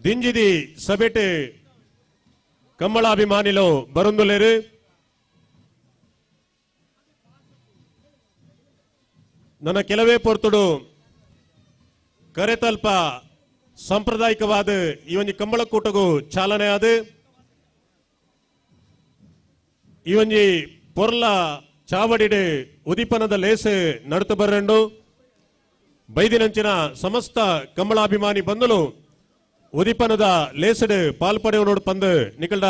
ದಿಂಜಿದಿ ಸಬೆಟ್ ಕಮ್ಮಳಾಭಿಮಾನಿಲು ಬರುಂದುಲೇರು ನನ್ನ ಕೆಲವೇ ಪೊರ್ತುಡು ಕರೆತಲ್ಪ ಸಾಂಪ್ರದಾಯಿಕವಾದ ಈ ಒಂದು ಕಂಬಳಕೂಟಗೂ ಚಾಲನೆ ಆದ ಈ ಒಂದು ಪೊರ್ಲ ಚಾವಡಿಡೆ ಉದಿಪನದ ಲೇಸೆ ನಡುತು ಬರ್ರಂಡು ಬೈದಿನಂಚಿನ ಸಮಸ್ತ ಕಂಬಳಾಭಿಮಾನಿ ಬಂದಲು ಉದಿಪನದ ಲೇಸಡ್ ಪಾಲ್ಪಡೆವು ನೋಡು ಪಂದು ನಿಕಲ್ಡ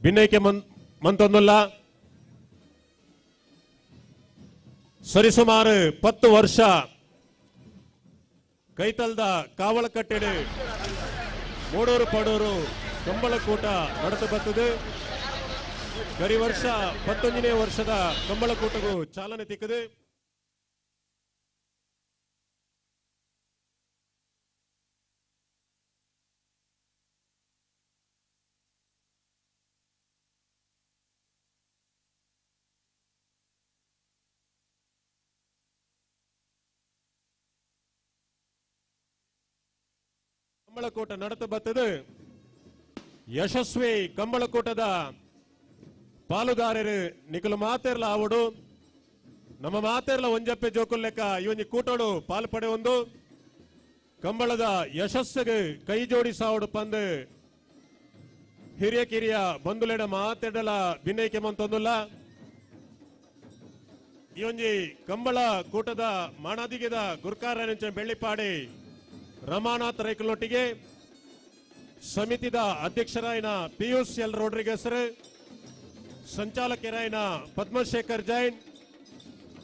ಭಿನ್ನೈಕೆ ಮಂತೊಂದುಲ್ಲ ಸರಿಸುಮಾರು 10 ವರ್ಷ ಕೈತಲ್ದ ಕಾವಳಕಟ್ಟೆಡೆ ಮೂಡೂರು ಪಡೂರು ಕಂಬಳಕೂಟ ನಡೆದು ಬರ್ತದೆ. ಗರಿ ವರ್ಷ 11ನೇ ವರ್ಷದ ಕಂಬಳಕೂಟಗೂ ಚಾಲನೆ ತಿಕ್ಕದೆ. ಕಂಬಳಕೂಟ ನಡೆದು ಬರ್ತದೆ. ಯಶಸ್ವಿ ಕಂಬಳಕೂಟದ ಪಾಲುದಾರರು ನಿಕಲು ಮಾತೇರ್ಲ ಆವಡು ನಮ್ಮ ಮಾತೇರ್ಲ ಒಂಜಪ್ಪೆ ಜೋಕುಲ್ ಲೆಕ್ಕ ಈ ಒಂದು ಕೂಟೋಡು ಪಾಲು ಪಡೆ ಒಂದು ಕಂಬಳದ ಯಶಸ್ಸಿಗೆ ಕೈ ಜೋಡಿಸಾವಡು ಪಂದು ಹಿರಿಯ ಕಿರಿಯ ಬಂಧುಲೆಡ ಮಾತೆಡಲ ಭಿನ್ನೈಕೆ ಮಂತೊಂದುಲ್ಲ. ಈ ಒಂಜಿ ಕಂಬಳ ಕೂಟದ ಮಾಣಾದಿಗೆದ ಗುರ್ಕಾರ ಬೆಳ್ಳಿಪಾಡಿ ರಮಾನಾಥ್ ರೈಕಲೊಟ್ಟಿಗೆ ಸಮಿತಿದ ಅಧ್ಯಕ್ಷರಾಯಿನ ಪಿಯೂಷ್ ಎಲ್ ರೋಡ್ರಿಗೇಸ್, ಸಂಚಾಲಕರಾಯಿನ ಪದ್ಮಶೇಖರ್ ಜೈನ್,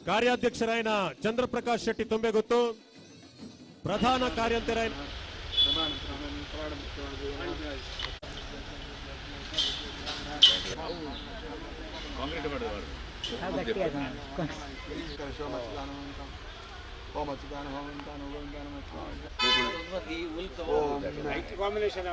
ಕಾರ್ಯಾಧ್ಯಕ್ಷರಾಯಿನ ಚಂದ್ರಪ್ರಕಾಶ್ ಶೆಟ್ಟಿ ತುಂಬೆಗುತ್ತು, ಪ್ರಧಾನ ಕಾರ್ಯಂತರಾಯಿನ ಕಾಂಬಿನೇಷನ್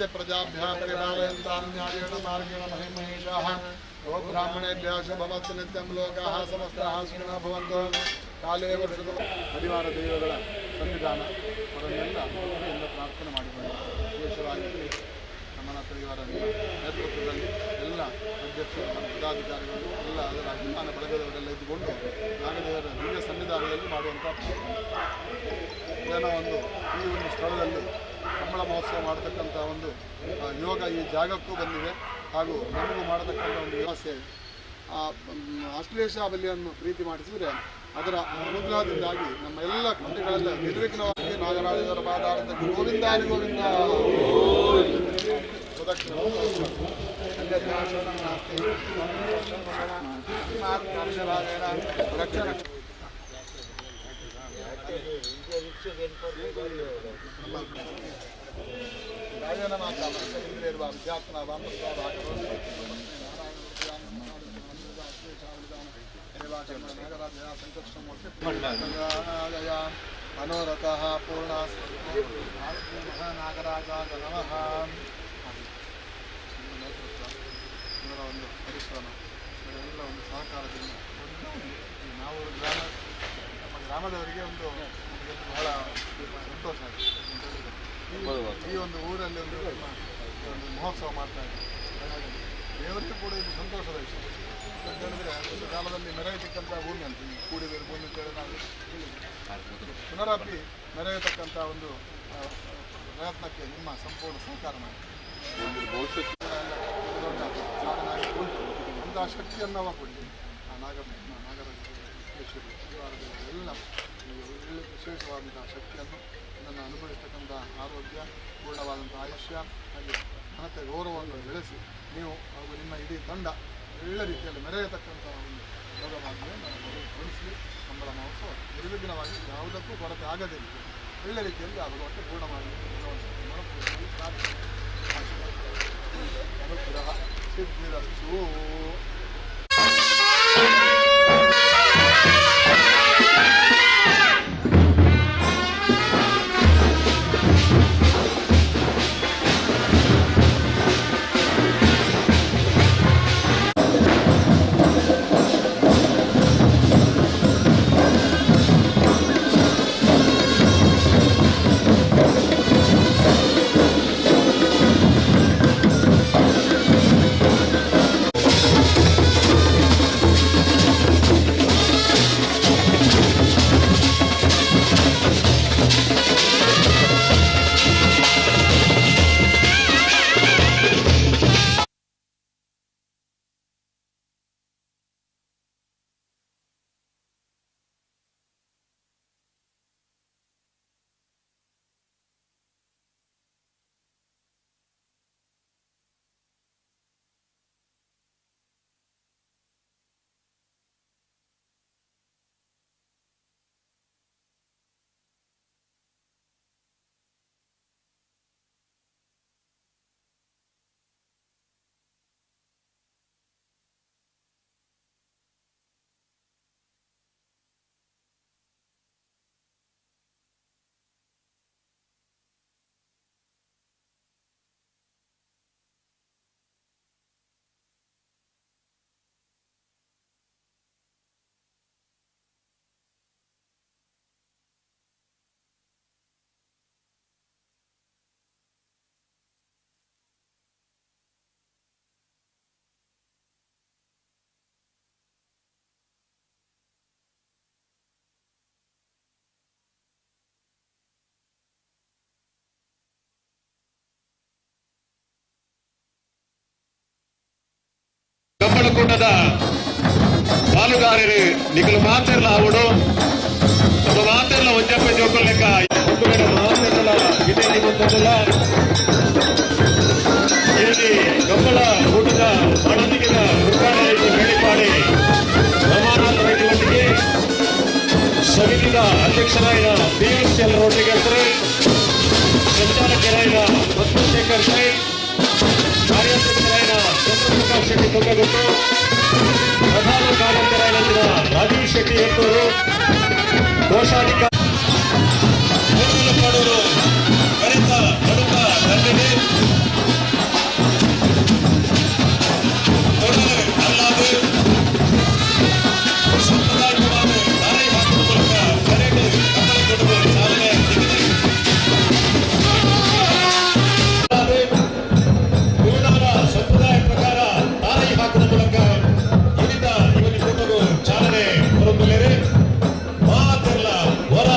पूजा प्रजाभ्यः परिपालयन्तां न्यायेन मार्गेण महिमहेशाः ओ ब्राह्मणेभ्यः शुभमस्तु नित्यं लोकाः समस्ताः सुखिनः भवन्तु काले वर्षद परिवार ದೇವಗಳ ಸನ್ನಿಧಾನ ಅವರನ್ನೆಲ್ಲ ಭಕ್ತಿಯಿಂದ ಪ್ರಾರ್ಥನೆ ಮಾಡಿಕೊಂಡು ವಿಶೇಷವಾಗಿ ನಮ್ಮನ ಪರಿವಾರ ನೇತೃತ್ವದಲ್ಲಿ ಎಲ್ಲ ಅಧ್ಯಕ್ಷರು ಪದಾಧಿಕಾರಿಗಳು ಎಲ್ಲ ಅದರ ಅಭಿಮಾನ ಬಳಗದವರೆಲ್ಲ ಇದ್ದುಕೊಂಡು ನಾಗದೇವರ ದಿವ್ಯ ಸನ್ನಿಧಾನದಲ್ಲಿ ಮಾಡುವಂಥ ಏನೋ ಒಂದು ಈ ಒಂದು ಸ್ಥಳದಲ್ಲಿ ಕಂಬಳ ಮಹೋತ್ಸವ ಮಾಡತಕ್ಕಂಥ ಒಂದು ಯೋಗ ಈ ಜಾಗಕ್ಕೂ ಬಂದಿದೆ ಹಾಗೂ ನಮಗೂ ಮಾಡತಕ್ಕಂಥ ಒಂದು ವ್ಯವಸ್ಥೆ ಅಷ್ಟಲೇಶಾಬಲಿಯನ್ನು ಪ್ರೀತಿ ಮಾಡಿಸಿದರೆ ಅದರ ಅನುಗ್ರಹದಿಂದಾಗಿ ನಮ್ಮ ಎಲ್ಲ ಕೃತ್ಯಗಳೆಲ್ಲ ನಿರ್ವಿಘ್ನವಾಗಿ ನಾಗರಾಜರ ಪಾದಾರ್ಥ ಗೋವಿಂದಾರಿ ಗೋವಿಂದ ಮನೋರಥ ಪೂರ್ಣ ನಾಗರಾಜಾಯ ನಮಃ. ಇವರ ಒಂದು ಪರಿಶ್ರಮ, ಇವರೆಲ್ಲ ಒಂದು ಸಹಕಾರದಿಂದ ನಾವು ನಮ್ಮ ಗ್ರಾಮದವರಿಗೆ ಒಂದು ಬಹಳ ಸಂತೋಷ ಆಗಿದೆ. ಈ ಒಂದು ಊರಲ್ಲಿ ಒಂದು ಮಹೋತ್ಸವ ಮಾಡ್ತಾ ಇದ್ದಾರೆ. ದೇವರಿಗೆ ಕೂಡ ಇದು ಸಂತೋಷದ ವಿಷಯ ಅಂತ ಹೇಳಿದ್ರೆ, ಒಂದು ಕಾಲದಲ್ಲಿ ಮೆರೆಯತಕ್ಕಂಥ ಭೂಮಿ ಅಂತ ಈ ಕೂಡಿದ ಭೂಮಿ ಅಂತೇಳಿ ನಾವು ಪುನರಾಪಿ ಮೆರೆಯತಕ್ಕಂಥ ಒಂದು ಪ್ರಯತ್ನಕ್ಕೆ ನಿಮ್ಮ ಸಂಪೂರ್ಣ ಸಹಕಾರ ಮಾಡಿ ಅಂತಹ ಶಕ್ತಿಯನ್ನು ಅವ ಕೊಡಿ. ಆ ನಾಗರೇಶ್ವರಿ ಎಲ್ಲ ವಿಶೇಷವಾದಂತಹ ಶಕ್ತಿಯನ್ನು ಇದನ್ನು ಅನುಭವಿಸ್ತಕ್ಕಂಥ ಆರೋಗ್ಯ, ಪೂರ್ಣವಾದಂಥ ಆಯುಷ್ಯ ಹಾಗೆ ಘನತೆ ಗೌರವವನ್ನು ಬೆಳೆಸಿ ನೀವು ಹಾಗೂ ನಿಮ್ಮ ಇಡೀ ತಂಡ ಒಳ್ಳೆ ರೀತಿಯಲ್ಲಿ ಮೆರೆಯತಕ್ಕಂಥ ಒಂದು ಯೋಗವಾಗಿ ಗಮನಿಸಿ ಕಂಬಳ ಮಹೋತ್ಸವ ನಿರ್ವಿಘ್ನವಾಗಿ ಯಾವುದಕ್ಕೂ ಕೊರತೆ ಆಗದೇ ರೀತಿ ಒಳ್ಳೆ ರೀತಿಯಲ್ಲಿ ಆ ಭಗವಂತ ಪೂರ್ಣ ಮಾಡಿ ಅನುಗ್ರಹ ಸಿದ್ಧಿರಸ್ತು. ಕಂಬಳಕೂಟದ ಪಾಲುಗಾರರು ನಿಖಲು ಮಾತೆರ್ಲ ಆವಡು ನಮ್ಮ ಮಾತೆರ್ಲ ಒಂಜಪ್ಪೆ ಜೋಕಲ್ ಲೆಕ್ಕ ಒಂದು ಮಾತೆರ್ಲ ಇದೇ ನಿಮ್ಮಂತಲ್ಲ ಇಲ್ಲಿ ಕಂಬಳ ಕೂಟದ ಮಣದಿಗಿನ ಉದ್ಘಾಟನೆ ಹೇಳಿಪಾಡಿ ರಮಾನಾಥ್ ರೆಡ್ಡಿ ಒಟ್ಟಿಗೆ ಸಮಿತಿದ ಅಧ್ಯಕ್ಷರಾದ BSL ರೊಟ್ಟಿಗೆ ಸಂಚಾಲಕರಾದ ಪದ್ಮಶೇಖರ್ ಸೈಡ್, ಕಾರ್ಯಾಧ್ಯಕ್ಷರಾದ ಚಂದ್ರಪ್ರಕಾಶ್ ಶೆಟ್ಟಿ ತೊಂಗಗುಟ್ಟು, ಪ್ರಧಾನ ಕಾರ್ಯಕರ್ತರಾದ ರಾಜೀವ್ ಶೆಟ್ಟಿ ಹೆತ್ತೂರು, ಕೋಶಾಧಿಕಾರಿ ಪಡೂರು ಗಣಿತ ಪ್ರಮುಖ ತಂಡನೆ ಅಲ್ಲಾದು ಸಂಪ್ರದಾಯವಾದ ದಾರಿ ಹಾಕುವ ಮೂಲಕ ಪರೇಡ್ ಕಂಬಳಕೂಟವು ಚಾಲನೆ ನೀಡಿದೆ. ಸಂಪ್ರದಾಯ ಪ್ರಕಾರ ತಾಯಿ ಹಾಕುವ ಮೂಲಕ ಇವತ್ತು ಕೂಟವು ಚಾಲನೆ ಹೊರಬಂದಿದೆ. ಮಾತೆಲ್ಲ ಹೊರ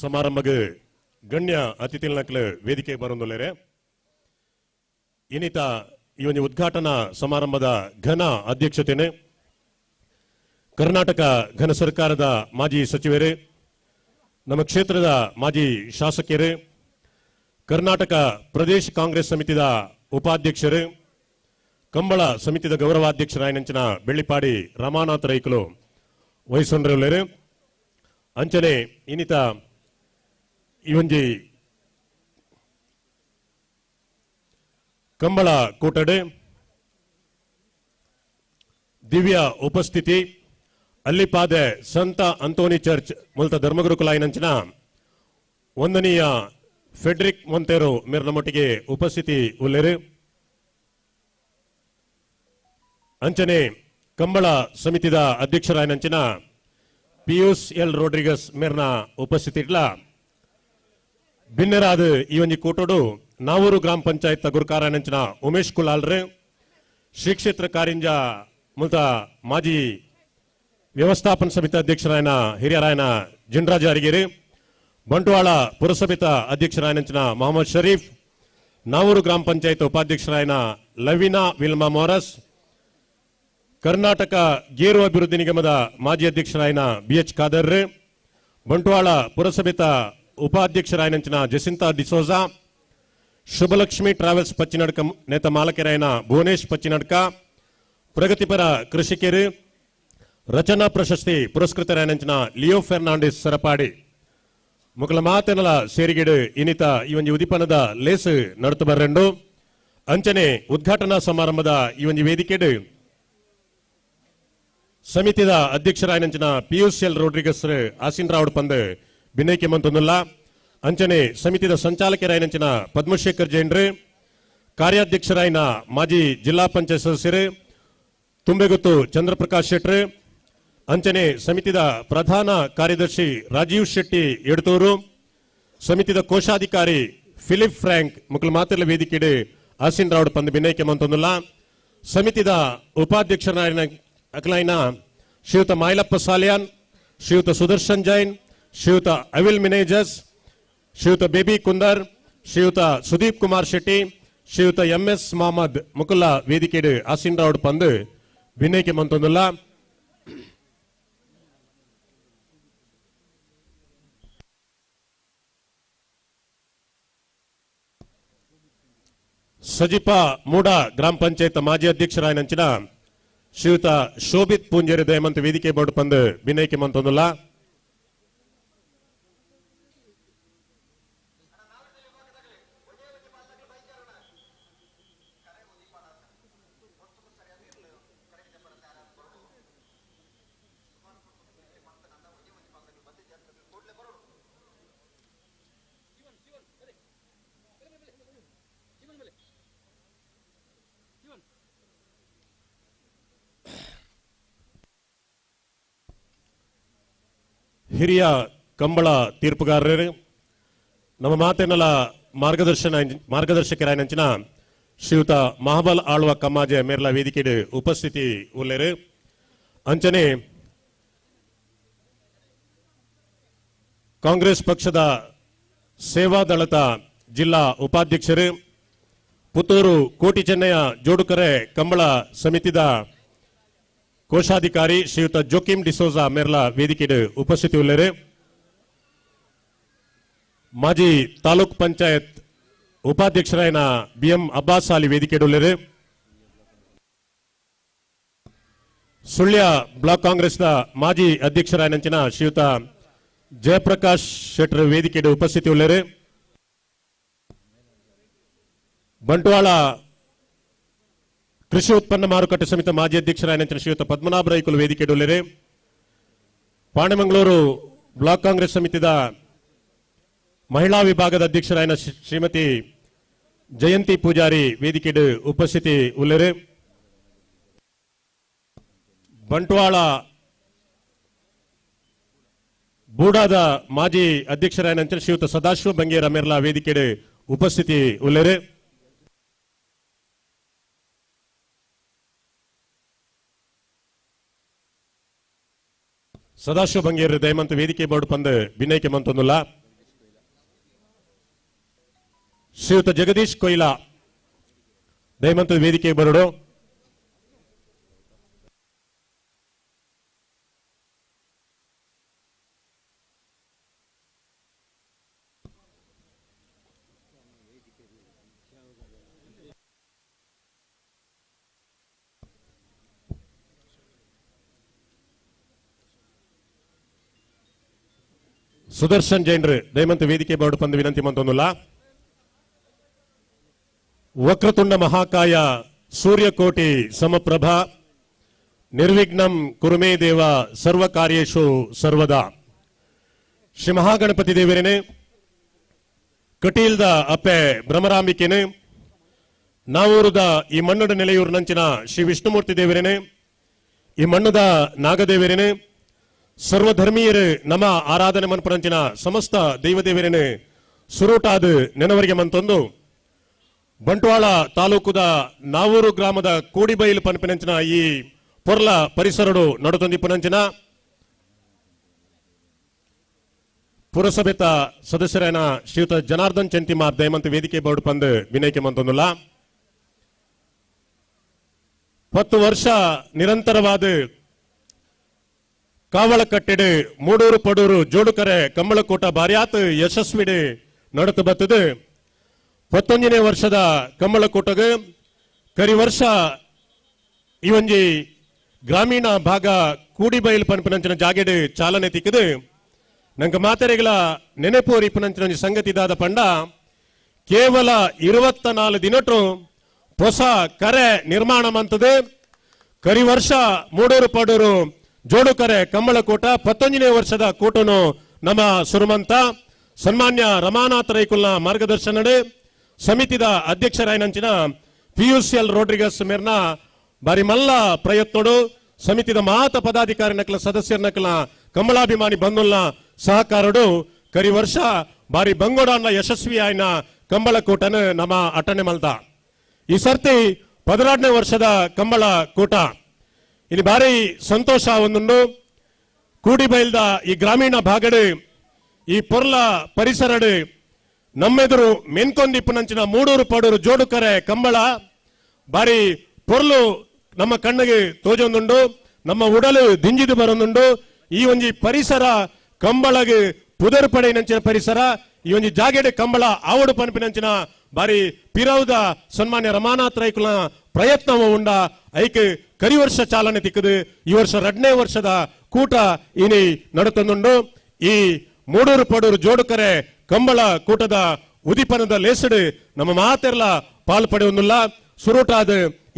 ಸಮಾರಂಭಕ್ಕೆ ಗಣ್ಯ ಅತಿಥಿಗಳು ವೇದಿಕೆ ಬರುವುದಿಲ್ಲ. ಇನ್ನಿತ ಈ ಒಂದು ಉದ್ಘಾಟನಾ ಸಮಾರಂಭದ ಘನ ಅಧ್ಯಕ್ಷತೆಯನ್ನು ಕರ್ನಾಟಕ ಘನ ಸರ್ಕಾರದ ಮಾಜಿ ಸಚಿವರು, ನಮ್ಮ ಕ್ಷೇತ್ರದ ಮಾಜಿ ಶಾಸಕರು, ಕರ್ನಾಟಕ ಪ್ರದೇಶ ಕಾಂಗ್ರೆಸ್ ಸಮಿತಿಯ ಉಪಾಧ್ಯಕ್ಷರು, ಕಂಬಳ ಸಮಿತಿಯ ಗೌರವಾಧ್ಯಕ್ಷರಾಯನಂಚಿನ ಬೆಳ್ಳಿಪಾಡಿ ರಮಾನಾಥ ರೈಕಲು ವಹಿಸೊಂಡಿರುವರು. ಅಂಚನೆ ಇನ್ನಿತ ಈ ಒಂಜಿ ಕಂಬಳ ಕೂಟಡೆ ದಿವ್ಯ ಉಪಸ್ಥಿತಿ ಅಲ್ಲಿಪಾದೆ ಸಂತ ಅಂತೋನಿ ಚರ್ಚ್ ಮೂಲತ ಧರ್ಮಗುರುಕುಲಾಯಿನಂಚಿನ ಒಂದನೆಯ ಫೆಡ್ರಿಕ್ ಮೊಂತೇರೋ ಮೇರ್ನ ಮಟ್ಟಿಗೆ ಉಪಸ್ಥಿತಿ ಉಲ್ಲೇರು. ಅಂಚನೆ ಕಂಬಳ ಸಮಿತಿದ ಅಧ್ಯಕ್ಷರಾಯನಂಚಿನ ಪಿಯೂಸ್ ಎಲ್ ರೋಡ್ರಿಗಸ್ ಮೇರ್ನ ಉಪಸ್ಥಿತಿ ಇಟ್ಲ ಭಿನ್ನರಾದ ಈ ಒಂದು ಕೂಟೋಡು ನಾವೂರು ಗ್ರಾಮ ಪಂಚಾಯತ್ ಗುರುಕಾರಾಯನಂಚಿನ ಉಮೇಶ್ ಕುಲಾಲ್ರೆ, ಶ್ರೀ ಕ್ಷೇತ್ರ ಕಾರಿಂಜ ಮೂಲತ ಮಾಜಿ ವ್ಯವಸ್ಥಾಪನ ಸಮಿತಿ ಅಧ್ಯಕ್ಷರಾಯನ ಹಿರಿಯರಾಯನ ಜಿಂಡ್ರಾಜ ಅರಿಗೇರಿ, ಬಂಟ್ವಾಳ ಪುರಸಭೆತ ಅಧ್ಯಕ್ಷರಾಯನಂಚಿನ ಮೊಹಮ್ಮದ್ ಶರೀಫ್, ನಾವೂರು ಗ್ರಾಮ ಪಂಚಾಯತ್ ಉಪಾಧ್ಯಕ್ಷರಾಯನ ಲವಿನಾ ವಿಲ್ಮಾ ಮೋರಸ್, ಕರ್ನಾಟಕ ಗೇರು ಅಭಿವೃದ್ಧಿ ನಿಗಮದ ಮಾಜಿ ಅಧ್ಯಕ್ಷರಾಯನ BH Khader, Bantwal ಪುರಸಭೆತ ಉಪಾಧ್ಯಕ್ಷರಾಯನಂಚಿನ Jacinta D'Souza, Shubhalakshmi travels Pachchinadka ನೇತ ಮಾಲಕರಾಯನ Bhuvanesh Pachchinadka, ಪ್ರಗತಿಪರ ಕೃಷಿಕರು, ರಚನಾ ಪ್ರಶಸ್ತಿ ಪುರಸ್ಕೃತರಾಯನಂಚಿನ ಲಿಯೋ ಫೆರ್ನಾಂಡಿಸ್ ಸರಪಾಡಿ ಮುಕಲ ಮಾತೆನಲ ಸೇರಿಗೆಡು ಇನ್ನಿತ ಈ ಒಂದು ಉದಿಪನದ ಲೇಸು ನಡತು ಬರ್ರೆಂಡು. ಅಂಚನೆ ಉದ್ಘಾಟನಾ ಸಮಾರಂಭದ ಈ ಒಂದು ವೇದಿಕೆಡು ಸಮಿತಿದ ಅಧ್ಯಕ್ಷರಾಯನಂಚಿನ ಪಿಯೂಸ್ ಎಲ್ ರೋಡ್ರಿಗಸ್ ಆಸೀನ್ ರಾವುಡ್ ಪಂದ್ ಭಿನ್ನೈಕೆ ಮಂತೊಂದುಲ್ಲ. ಅಂಚನೆ ಸಮಿತಿದ ಸಂಚಾಲಕರಾಯನಂಚಿನ ಪದ್ಮಶೇಖರ್ ಜೈನ್ರು, ಕಾರ್ಯಾಧ್ಯಕ್ಷರಾಯನ ಮಾಜಿ ಜಿಲ್ಲಾ ಪಂಚಾಯತ್ ಸದಸ್ಯರು ತುಂಬೆಗುತ್ತು ಚಂದ್ರಪ್ರಕಾಶ್ ಶೆಟ್ರು, ಅಂಚನೆ ಸಮಿತಿದ ಪ್ರಧಾನ ಕಾರ್ಯದರ್ಶಿ ರಾಜೀವ್ ಶೆಟ್ಟಿ ಎಡತೂರು, ಸಮಿತಿದ ಕೋಶಾಧಿಕಾರಿ ಫಿಲಿಪ್ ಫ್ರಾಂಕ್ ಮುಕಲ್ ಮಾತೆಲ್ಲ ವೇದಿಕೆಡೆ ಆಸೀನ್ ರಾವುಡ್ ಪಂದ್ ಭಿನ್ನೈಕೆ ಮಂತೊಂದುಲ್ಲ. ಸಮಿತಿದ ಉಪಾಧ್ಯಕ್ಷರಾಯನ ಅಕ್ಲೈನ ಶ್ರೀಯುತ ಮಾಯಲಪ್ಪ ಸಾಲಿಯಾನ್, ಶ್ರೀಯುತ ಸುದರ್ಶನ್ ಜೈನ್, ಶ್ರೀಯುತ ಅವಿಲ್ ಮಿನೇಜಸ್, ಶ್ರೀಯುತ ಬೇಬಿ ಕುಂದರ್, ಶ್ರೀಯುತ ಸುದೀಪ್ ಕುಮಾರ್ ಶೆಟ್ಟಿ, ಶ್ರೀಯುತ ಎಂಎಸ್ ಮೊಹಮ್ಮದ್ ಮುಕುಲ್ಲ ವೇದಿಕೆಡು ಆಸೀನ್ ರಾವುಡ್ ಪಂದ್ ಭಿನ್ನೈಕೆ ಮಂತೊಂದುಲ್ಲ. ಸಜಿಪಾ ಮೂಡ ಗ್ರಾಮ ಪಂಚಾಯತ್ ಮಾಜಿ ಅಧ್ಯಕ್ಷರಾಯನಂಚಿನ ಶ್ರೀಯುತ ಶೋಭಿತ್ ಪೂಂಜೇರಿ ದಯಮಂತ್ ವೇದಿಕೆ ಬೋರ್ಡ್ ಪಂದ್ ಭಿನ್ನೈಕೆ ಮಂತೊಂದುಲ್ಲ. ಹಿರಿಯ ಕಂಬಳ ತೀರ್ಪುಗಾರರು, ನಮ್ಮ ಮಾತೆನಲ ಮಾರ್ಗದರ್ಶಕರಾಯನಂಚಿನ ಶ್ರೀಯುತ ಮಹಾಬಲ್ ಆಳ್ವ ಕಮ್ಮಾಜೆ ಮೇರ್ಲ ವೇದಿಕೆಡು ಉಪಸ್ಥಿತಿ ಉಲ್ಲೇರು. ಅಂಚನೆ ಕಾಂಗ್ರೆಸ್ ಪಕ್ಷದ ಸೇವಾದಳದ ಜಿಲ್ಲಾ ಉಪಾಧ್ಯಕ್ಷರು, ಪುತ್ತೂರು ಕೋಟಿ ಚೆನ್ನಯ್ಯ ಜೋಡುಕರೆ ಕಂಬಳ ಸಮಿತಿದ ಕೋಶಾಧಿಕಾರಿ ಶ್ರೀಯುತ ಜೋಕಿಮ್ ಡಿಸೋಜಾ ಮೇರ್ಲ ವೇದಿಕೆಡು ಉಪಸ್ಥಿತಿ ಉಲ್ಲೇರು. ಮಾಜಿ ತಾಲೂಕ್ ಪಂಚಾಯತ್ ಉಪಾಧ್ಯಕ್ಷರಾಯನ ಬಿಎಂ ಅಬ್ಬಾಸ್ ಅಲಿ ವೇದಿಕೆಡು ಉಲ್ಲೇರು. ಸುಳ್ಯ ಬ್ಲಾಕ್ ಕಾಂಗ್ರೆಸ್ನ ಮಾಜಿ ಅಧ್ಯಕ್ಷರಾಯನಂಚಿನ ಶ್ರೀಯುತ ಜಯಪ್ರಕಾಶ್ ಶೆಟ್ರ್ ವೇದಿಕೆಡು ಉಪಸ್ಥಿತಿ ಉಲ್ಲೇರು. ಬಂಟ್ವಾಳ ಕೃಷಿ ಉತ್ಪನ್ನ ಮಾರುಕಟ್ಟೆ ಸಮಿತಿ ಮಾಜಿ ಅಧ್ಯಕ್ಷರಾಯನಂಚಿನ ಶ್ರೀಯುತ ಪದ್ಮನಾಭ ರೈಕುಲು ವೇದಿಕೆಡು ಉಲ್ಲೇರು. ಪಾಣೆಮಂಗಳೂರು ಬ್ಲಾಕ್ ಕಾಂಗ್ರೆಸ್ ಸಮಿತಿದ ಮಹಿಳಾ ವಿಭಾಗದ ಅಧ್ಯಕ್ಷರಾಯನ ಶ್ರೀಮತಿ ಜಯಂತಿ ಪೂಜಾರಿ ವೇದಿಕೆಡು ಉಪಸ್ಥಿತಿ ಉಳ್ಳರು. ಬಂಟ್ವಾಳ ಬೂಡಾದ ಮಾಜಿ ಅಧ್ಯಕ್ಷರಾದ ಶ್ರೀಯುತ ಸದಾಶಿವ ಬಂಗೇರ ಮೆರ್ಲಾ ವೇದಿಕೆಡು ಉಪಸ್ಥಿತಿ ಉಳ್ಳರು. ಸದಾಶಿವ ಬಂಗೇರು ದಯಮಂತ ವೇದಿಕೆ ಬೋರ್ಡ್ ಪಂದು ಭಿನ್ನೈಕೆ ಮಂತೊಂದುಲ್ಲ. ಶ್ರೀಯುತ ಜಗದೀಶ್ ಕೊಯ್ಲಾ ದಯಮಂತ ವೇದಿಕೆ ಬರಡು. ಸುದರ್ಶನ್ ಜೈನ್ರು ದಯಮಂತ ವೇದಿಕೆ ಬೋರ್ಡ್ ಪಂದು ವಿನಂತಿ ಮಂತೊಂದುಲ್ಲ. ವಕ್ರತುಂಡ ಮಹಾಕಾಯ ಸೂರ್ಯಕೋಟಿ ಸಮಪ್ರಭ ನಿರ್ವಿಘ್ನಂ ಕುರುಮೇ ದೇವ ಸರ್ವ ಕಾರ್ಯೇಶು ಸರ್ವದಾ. ಶ್ರೀ ಮಹಾಗಣಪತಿ ದೇವರೇನೆ, ಕಟೀಲ್ದ ಅಪ್ಪೆ ಭ್ರಮರಾಂಬಿಕೆನೆ, ನಾವೂರುದ ಈ ಮಣ್ಣುಡ ನೆಲೆಯೂರು ನಂಚಿನ ಶ್ರೀ ವಿಷ್ಣುಮೂರ್ತಿ ದೇವರೇನೆ, ಈ ಮಣ್ಣುದ ನಾಗದೇವರೇನೆ, ಸರ್ವಧರ್ಮೀಯರು ನಮ್ಮ ಆರಾಧನೆ ಮನ್ಪರಂಚಿನ ಸಮಸ್ತ ದೈವದೇವರೇನೆ ಸುರೂಟಾದ ನೆನವರಿಗೆ ಮಂತೊಂದು ಬಂಟ್ವಾಳ ತಾಲೂಕುದ ನಾವೂರು ಗ್ರಾಮದ ಕೂಡಿಬೈಲು ಪನ್ಪಿನಂಚಿನ ಈ ಪೊರ್ಲ ಪರಿಸರಡು ನಡುತೊಂದಿಪ್ಪುನಂಚಿನ ಪುರಸಭೆತ ಸದಸ್ಯರಾಯನ ಶ್ರೀಯುತ ಜನಾರ್ದನ್ ಚಂತಿಮಾರ್ ದಯಮಂತ ವೇದಿಕೆ ಬೋರ್ಡ್ ಪಂದು ವಿನಯಕ್ಕೆ ಮಂತೊಂದುಲ್ಲ. 10 ವರ್ಷ ನಿರಂತರವಾದ ಕಾವಳ ಕಟ್ಟೆಡು ಮೂಡೂರು ಪಡೂರು ಜೋಡುಕರೆ ಕಂಬಳಕೂಟ ಬಾರ್ಯಾತ್ ಯಶಸ್ವಿಡು ನಡತು ಬತ್ತದು. 11ನೇ ವರ್ಷದ ಕಂಬಳಕೂಟಗ ಕರಿ ವರ್ಷ ಈ ಒಂಜಿ ಗ್ರಾಮೀಣ ಭಾಗ ಕೂಡಿಬೈಲ್ ಪನ್ಪನಂಚಿನ ಜಾಗೆಡು ಚಾಲನೆ ತಿಕ್ಕದು. ನಂಗೆ ಮಾತೆರೆಗಳ ನೆನಪು ಇಪ್ಪನಂಚಿನ ಸಂಗತಿ ದಾದ ಪಂಡ ಕೇವಲ 24 ದಿನಟು ಹೊಸ ಕರೆ ನಿರ್ಮಾಣ ಮಂತದು. ಕರಿ ವರ್ಷ ಮೂಡೂರು ಪಡೂರು ಜೋಡುಕರೆ ಕಂಬಳಕೂಟ 11ನೇ ವರ್ಷದ ಕೂಟನು ನಮ್ಮ ಸುರುಮಂತ ಸನ್ಮಾನ್ಯ ರಮಾನಾಥ್ ರೈಕುಲ್ನ ಮಾರ್ಗದರ್ಶನಡೆ ಸಮಿತಿದ ಅಧ್ಯಕ್ಷರಾಯನಂಚಿನ PUCL ರೋಡ್ರಿಗಸ್ ಮೇರ್ನ ಬಾರಿ ಮಲ್ಲ ಪ್ರಯತ್ನೋಡು ಸಮಿತಿದ ಮಾತ ಪದಾಧಿಕಾರಿ ನಕಲ ಸದಸ್ಯರ ನಕಲ ಕಂಬಳಾಭಿಮಾನಿ ಬಂಧುಲ್ನ ಸಹಕಾರಡು ಕರಿ ವರ್ಷ ಬಾರಿ ಬಂಗೋಡನ್ನ ಯಶಸ್ವಿ ಆಯ್ನ ಕಂಬಳಕೂಟನ ನಮ್ಮ ಅಟನೆ ಮಲ್ದ. ಈ ಸರ್ತಿ 16ನೇ ವರ್ಷದ ಕಂಬಳ ಕೂಟ ಇಲ್ಲಿ ಬಾರಿ ಸಂತೋಷ ಒಂದುಂಡು. ಕೂಡಿಬೈಲ್ದ ಈ ಗ್ರಾಮೀಣ ಭಾಗಡು ಈ ಪೊರ್ಲ ಪರಿಸರಡು ನಮ್ಮೆದುರು ಮೆನ್ಕೊಂದಿಪ್ಪುನಂಚಿನ ಮೂಡೂರು ಪಡೂರು ಜೋಡುಕರೆ ಕಂಬಳ ಬಾರಿ ಪೊರ್ಲು ನಮ್ಮ ಕಣ್ಣಿಗೆ ತೋಜೊಂದುಂಡು, ನಮ್ಮ ಉಡಲು ದಿಂಜಿದು ಬರೊಂದುಂಡು. ಈ ಒಂಜಿ ಪರಿಸರ ಕಂಬಳಗೆ ಪುದರ್ ಪಡೆಯಿನಂಚಿನ ಪರಿಸರ ಈ ಒಂಜಿ ಜಾಗೆಡೆ ಕಂಬಳ ಆವಡು ಪನ್ಪಿನಂಚಿನ ಬಾರಿ ಪಿರೌದ ಸನ್ಮಾನ್ಯ ರಮಾನಾಥ್ ರೈಕುಲ ಪ್ರಯತ್ನವ ಉಂಡ ಐಕ್ ಕರಿ ವರ್ಷ ಚಾಲನೆ ತಿಕ್ಕದು. ಈ ವರ್ಷ 2ನೇ ವರ್ಷದ ಕೂಟ ಇನಿ ನಡುತ್ತೊಂದುಂಡು. ಈ ಮೂಡೂರು ಪಡೂರು ಜೋಡುಕರೆ ಕಂಬಳ ಕೂಟದ ಉದಿಪನದ ಲೇಸಡು ನಮ್ಮ ಮಾತೆರ್ಲ ಪಾಲು ಪಡೆಯೊಂದುಲ್ಲ. ಸುರೂಟಾದ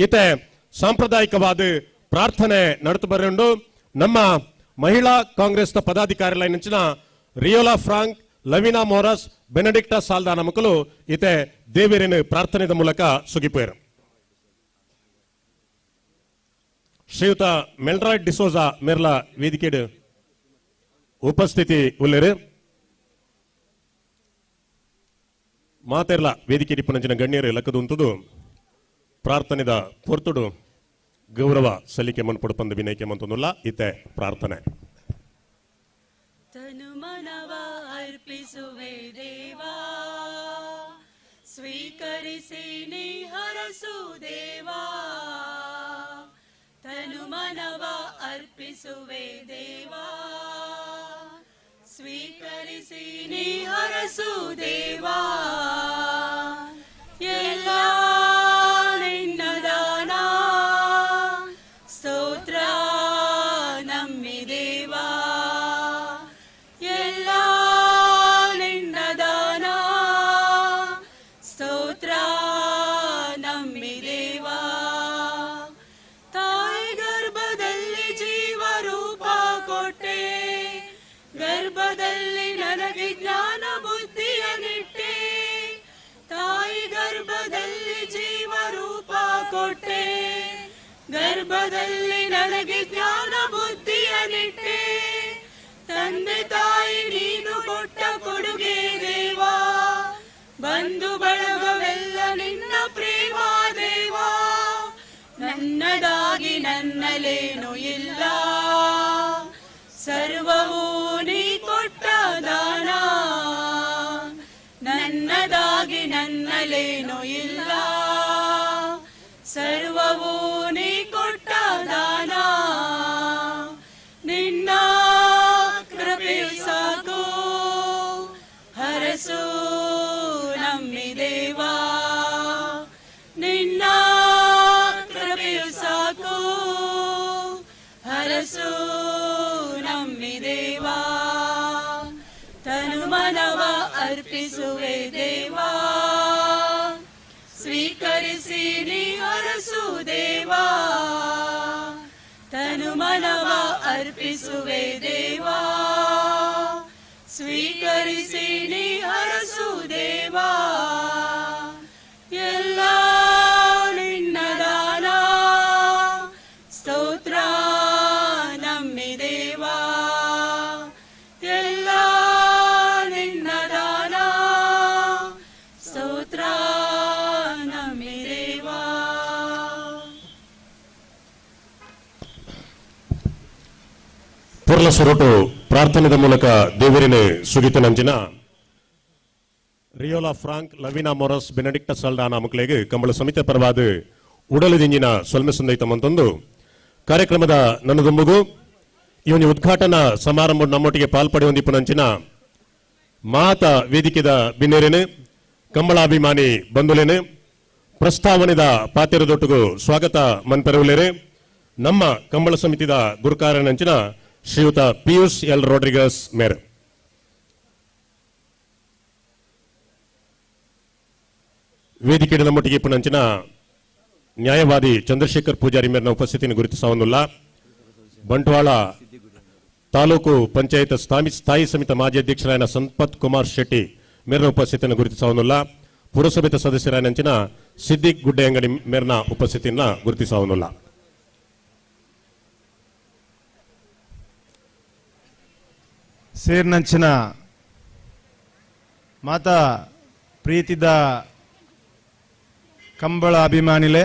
ಈತೆ ಸಾಂಪ್ರದಾಯಿಕವಾದ ಪ್ರಾರ್ಥನೆ ನಡುತ್ತು ಬರೆಯುಂಡು. ನಮ್ಮ ಮಹಿಳಾ ಕಾಂಗ್ರೆಸ್ ಪದಾಧಿಕಾರಿಗಳ ನೆಂಚಿನ ರಿಯೋಲಾ ಫ್ರಾಂಕ್, ಲವಿನಾ ಮೋರಸ್, ಬೆನಡಿಕ್ಟಾ ಸಾಲ್ದಾನ ಮಕ್ಕಳು ಈತೆ ದೇವೇರಿನ ಪ್ರಾರ್ಥನೆದ ಮೂಲಕ ಸುಗಿಪೇರು. ಶ್ರೀಯುತ ಮೆಲ್ರಾಯ್ಡ್ ಡಿಸೋಜಾ ಮೆರ್ಲಾ ವೇದಿಕೆಡು ಉಪಸ್ಥಿತಿ ಉಳ್ಳರು. ಮಾತೆರ್ಲ ವೇದಿಕೆ ಟಿಪ್ಪನಂಚಿನ ಗಣ್ಯರು ಲಕ್ಕದುಂತುದು ಪ್ರಾರ್ಥನೆದ ಪೊರ್ತುಡು ಗೌರವ ಸಲ್ಲಿಕೆ ಮನ್ಪಡು ಪಂದು ವಿನಯಕ್ಕೆ ಮಂತೊಂದುಲ್ಲ. ಈತೆ ಪ್ರಾರ್ಥನೆ. ತನು ಮನವ ಅರ್ಪಿಸುವೆ ದೇವಾ, ಸ್ವೀಕರಿಸಿ ನೀ ಹರಸು ದೇವಾ. ತನು ಮನವ ಅರ್ಪಿಸುವೆ ದೇವಾ, ಸ್ವೀಕರಿಸಿ ನೀ ಹರಸು ದೇವಾ. ಎಲ್ಲ ನಿನ್ನ ದಾನ ಸ್ತೋತ್ರ ನಮ್ಮಿ ದೇವಾ. ಎಲ್ಲ ನಿನ್ನ ದಾನ ಸ್ತೋತ್ರ ನಮ್ಮಿ ದೇವಾ. ತಾಯಿ ಗರ್ಭದಲ್ಲಿ ಜೀವರೂಪ ಕೊಟ್ಟೆ, ಗರ್ಭದಲ್ಲಿ ನನಗೆ ಜ್ಞಾನ ಬುದ್ಧಿಯ ನಿಟ್ಟೆ. ತಾಯಿ ಗರ್ಭದಲ್ಲಿ ಗರ್ಭದಲ್ಲಿ ನನಗೆ ಜ್ಞಾನ ಬುದ್ಧಿಯನ್ನಿಟ್ಟೆ. ತಂದೆ ತಾಯಿ ನೀನು ಕೊಟ್ಟ ಕೊಡುಗೆ ದೇವಾ, ಬಂಧು ಬಳಗವೆಲ್ಲ ನಿನ್ನ ಪ್ರೇಮ ದೇವಾ. ನನ್ನದಾಗಿ ನನ್ನಲೇನು ಇಲ್ಲ, ಸರ್ವವೂ ನೀ ಕೊಟ್ಟ ದಾನ. ನನ್ನದಾಗಿ ನನ್ನಲೇನು ಇಲ್ಲ, ಸರ್ವವೂ ನೀ ಕೊಟ್ಟ ದಾನ. ನಿನ್ನ ಕೃಪೆಯು ಸಾಕು, ಹರಸು ನಮ್ಮಿ ದೇವಾ. ನಿನ್ನ ಕೃಪೆಯು ಸಾಕು, ಹರಸು ನಮ್ಮಿ ದೇವಾ. ತನು ಮನವ ಅರ್ಪಿಸುವೆ ದೇವಾ, ಸ್ವೀಕರಿಸಿ ನೀ ಹರಸು ದೇವಾ. ತನು ಮನವ ಅರ್ಪಿಸುವೆ ದೇವಾ, ಸ್ವೀಕರಿಸಿ ನೀ ಹರಸು ದೇವಾ. ಎಲ್ಲ ನಿನ್ನ ದಾನ, ಸ್ತೋತ್ರ ನಮ್ಮಿ ದೇವಾ. ಎಲ್ಲ ನಿನ್ನ ದಾನ, ಸ್ತೋತ್ರ ನಮ್ಮಿ ದೇವಾ. ಪುರ್ಲ ಸುರುಟು ಪ್ರಾರ್ಥನೆದ ಮೂಲಕ ದೇವರಿನ ಸುಗಿತನಂಚಿನ ರಿಯೋಲಾ ಫ್ರಾಂಕ್ ಲವಿನಾ ಮೊರಸ್ ಬೆನೆಡಿಕ್ಟ ಸಲ್ಡಾನ ಮಕ್ಕಳಿಗೆ ಕಂಬಳ ಸಮಿತಿ ಪರವಾದ ಉಡಲದಿಂಜಿನ ಸೊಲ್ಮೆ ಸಂದೈತ ಮಂತೊಂದು ಕಾರ್ಯಕ್ರಮದ ನನ್ನದೊಂಬುಗು ಇವನಿ ಉದ್ಘಾಟನಾ ಸಮಾರಂಭ ನಮ್ಮೊಟ್ಟಿಗೆ ಪಾಲ್ಪಡೆ ಹೊಂದಿಪ್ಪನಂಚಿನ ಮಾತ ವೇದಿಕೆದ ಬಿನ್ನೇರೇನೆ ಕಂಬಳಾಭಿಮಾನಿ ಬಂಧುಲೇನೆ ಪ್ರಸ್ತಾವನೆದ ಪಾತೆರದೊಟ್ಟಿಗೂ ಸ್ವಾಗತ ಮನ್ಪೆರವುಲೇರೆ ನಮ್ಮ ಕಂಬಳ ಸಮಿತಿದ ಗುರುಕಾರನಂಚಿನ ಶ್ರೀಯುತ ಪಿಯೂಷ್ ಎಲ್ ರೋಡ್ರಿಗಸ್ ಮೇರ್. ವೇದಿಕೆಯ ನಮ್ಮೊಟ್ಟಿಗೆ ಇಪ್ಪನಂಚಿನ ನ್ಯಾಯವಾದಿ ಚಂದ್ರಶೇಖರ್ ಪೂಜಾರಿ ಮೇರ್ನ ಉಪಸ್ಥಿತಿಯನ್ನು ಗುರುತಿಸವನ್ನುಲ್ಲ. ಬಂಟ್ವಾಳ ತಾಲೂಕು ಪಂಚಾಯತ್ ಸ್ಥಾಯಿ ಸಮಿತಿ ಮಾಜಿ ಅಧ್ಯಕ್ಷರಾಯನ ಸಂಪತ್ ಕುಮಾರ್ ಶೆಟ್ಟಿ ಮೇರ್ನ ಉಪಸ್ಥಿತಿಯನ್ನು ಗುರುತಿಸವನ್ನುಲ್ಲ. ಪುರಸಭೆ ಸದಸ್ಯರಾಯನಂಚಿನ ಸಿದ್ದಿಕ್ ಗುಡ್ಡೆ ಅಂಗಡಿ ಮೇರ್ನ ಉಪಸ್ಥಿತಿಯನ್ನು ಗುರುತಿಸವನ್ನುಲ್ಲ. ಸೇರ್ನಂಚಿನ ಮಾತಾ ಪ್ರೀತಿದ ಕಂಬಳ ಅಭಿಮಾನಿಲೆ,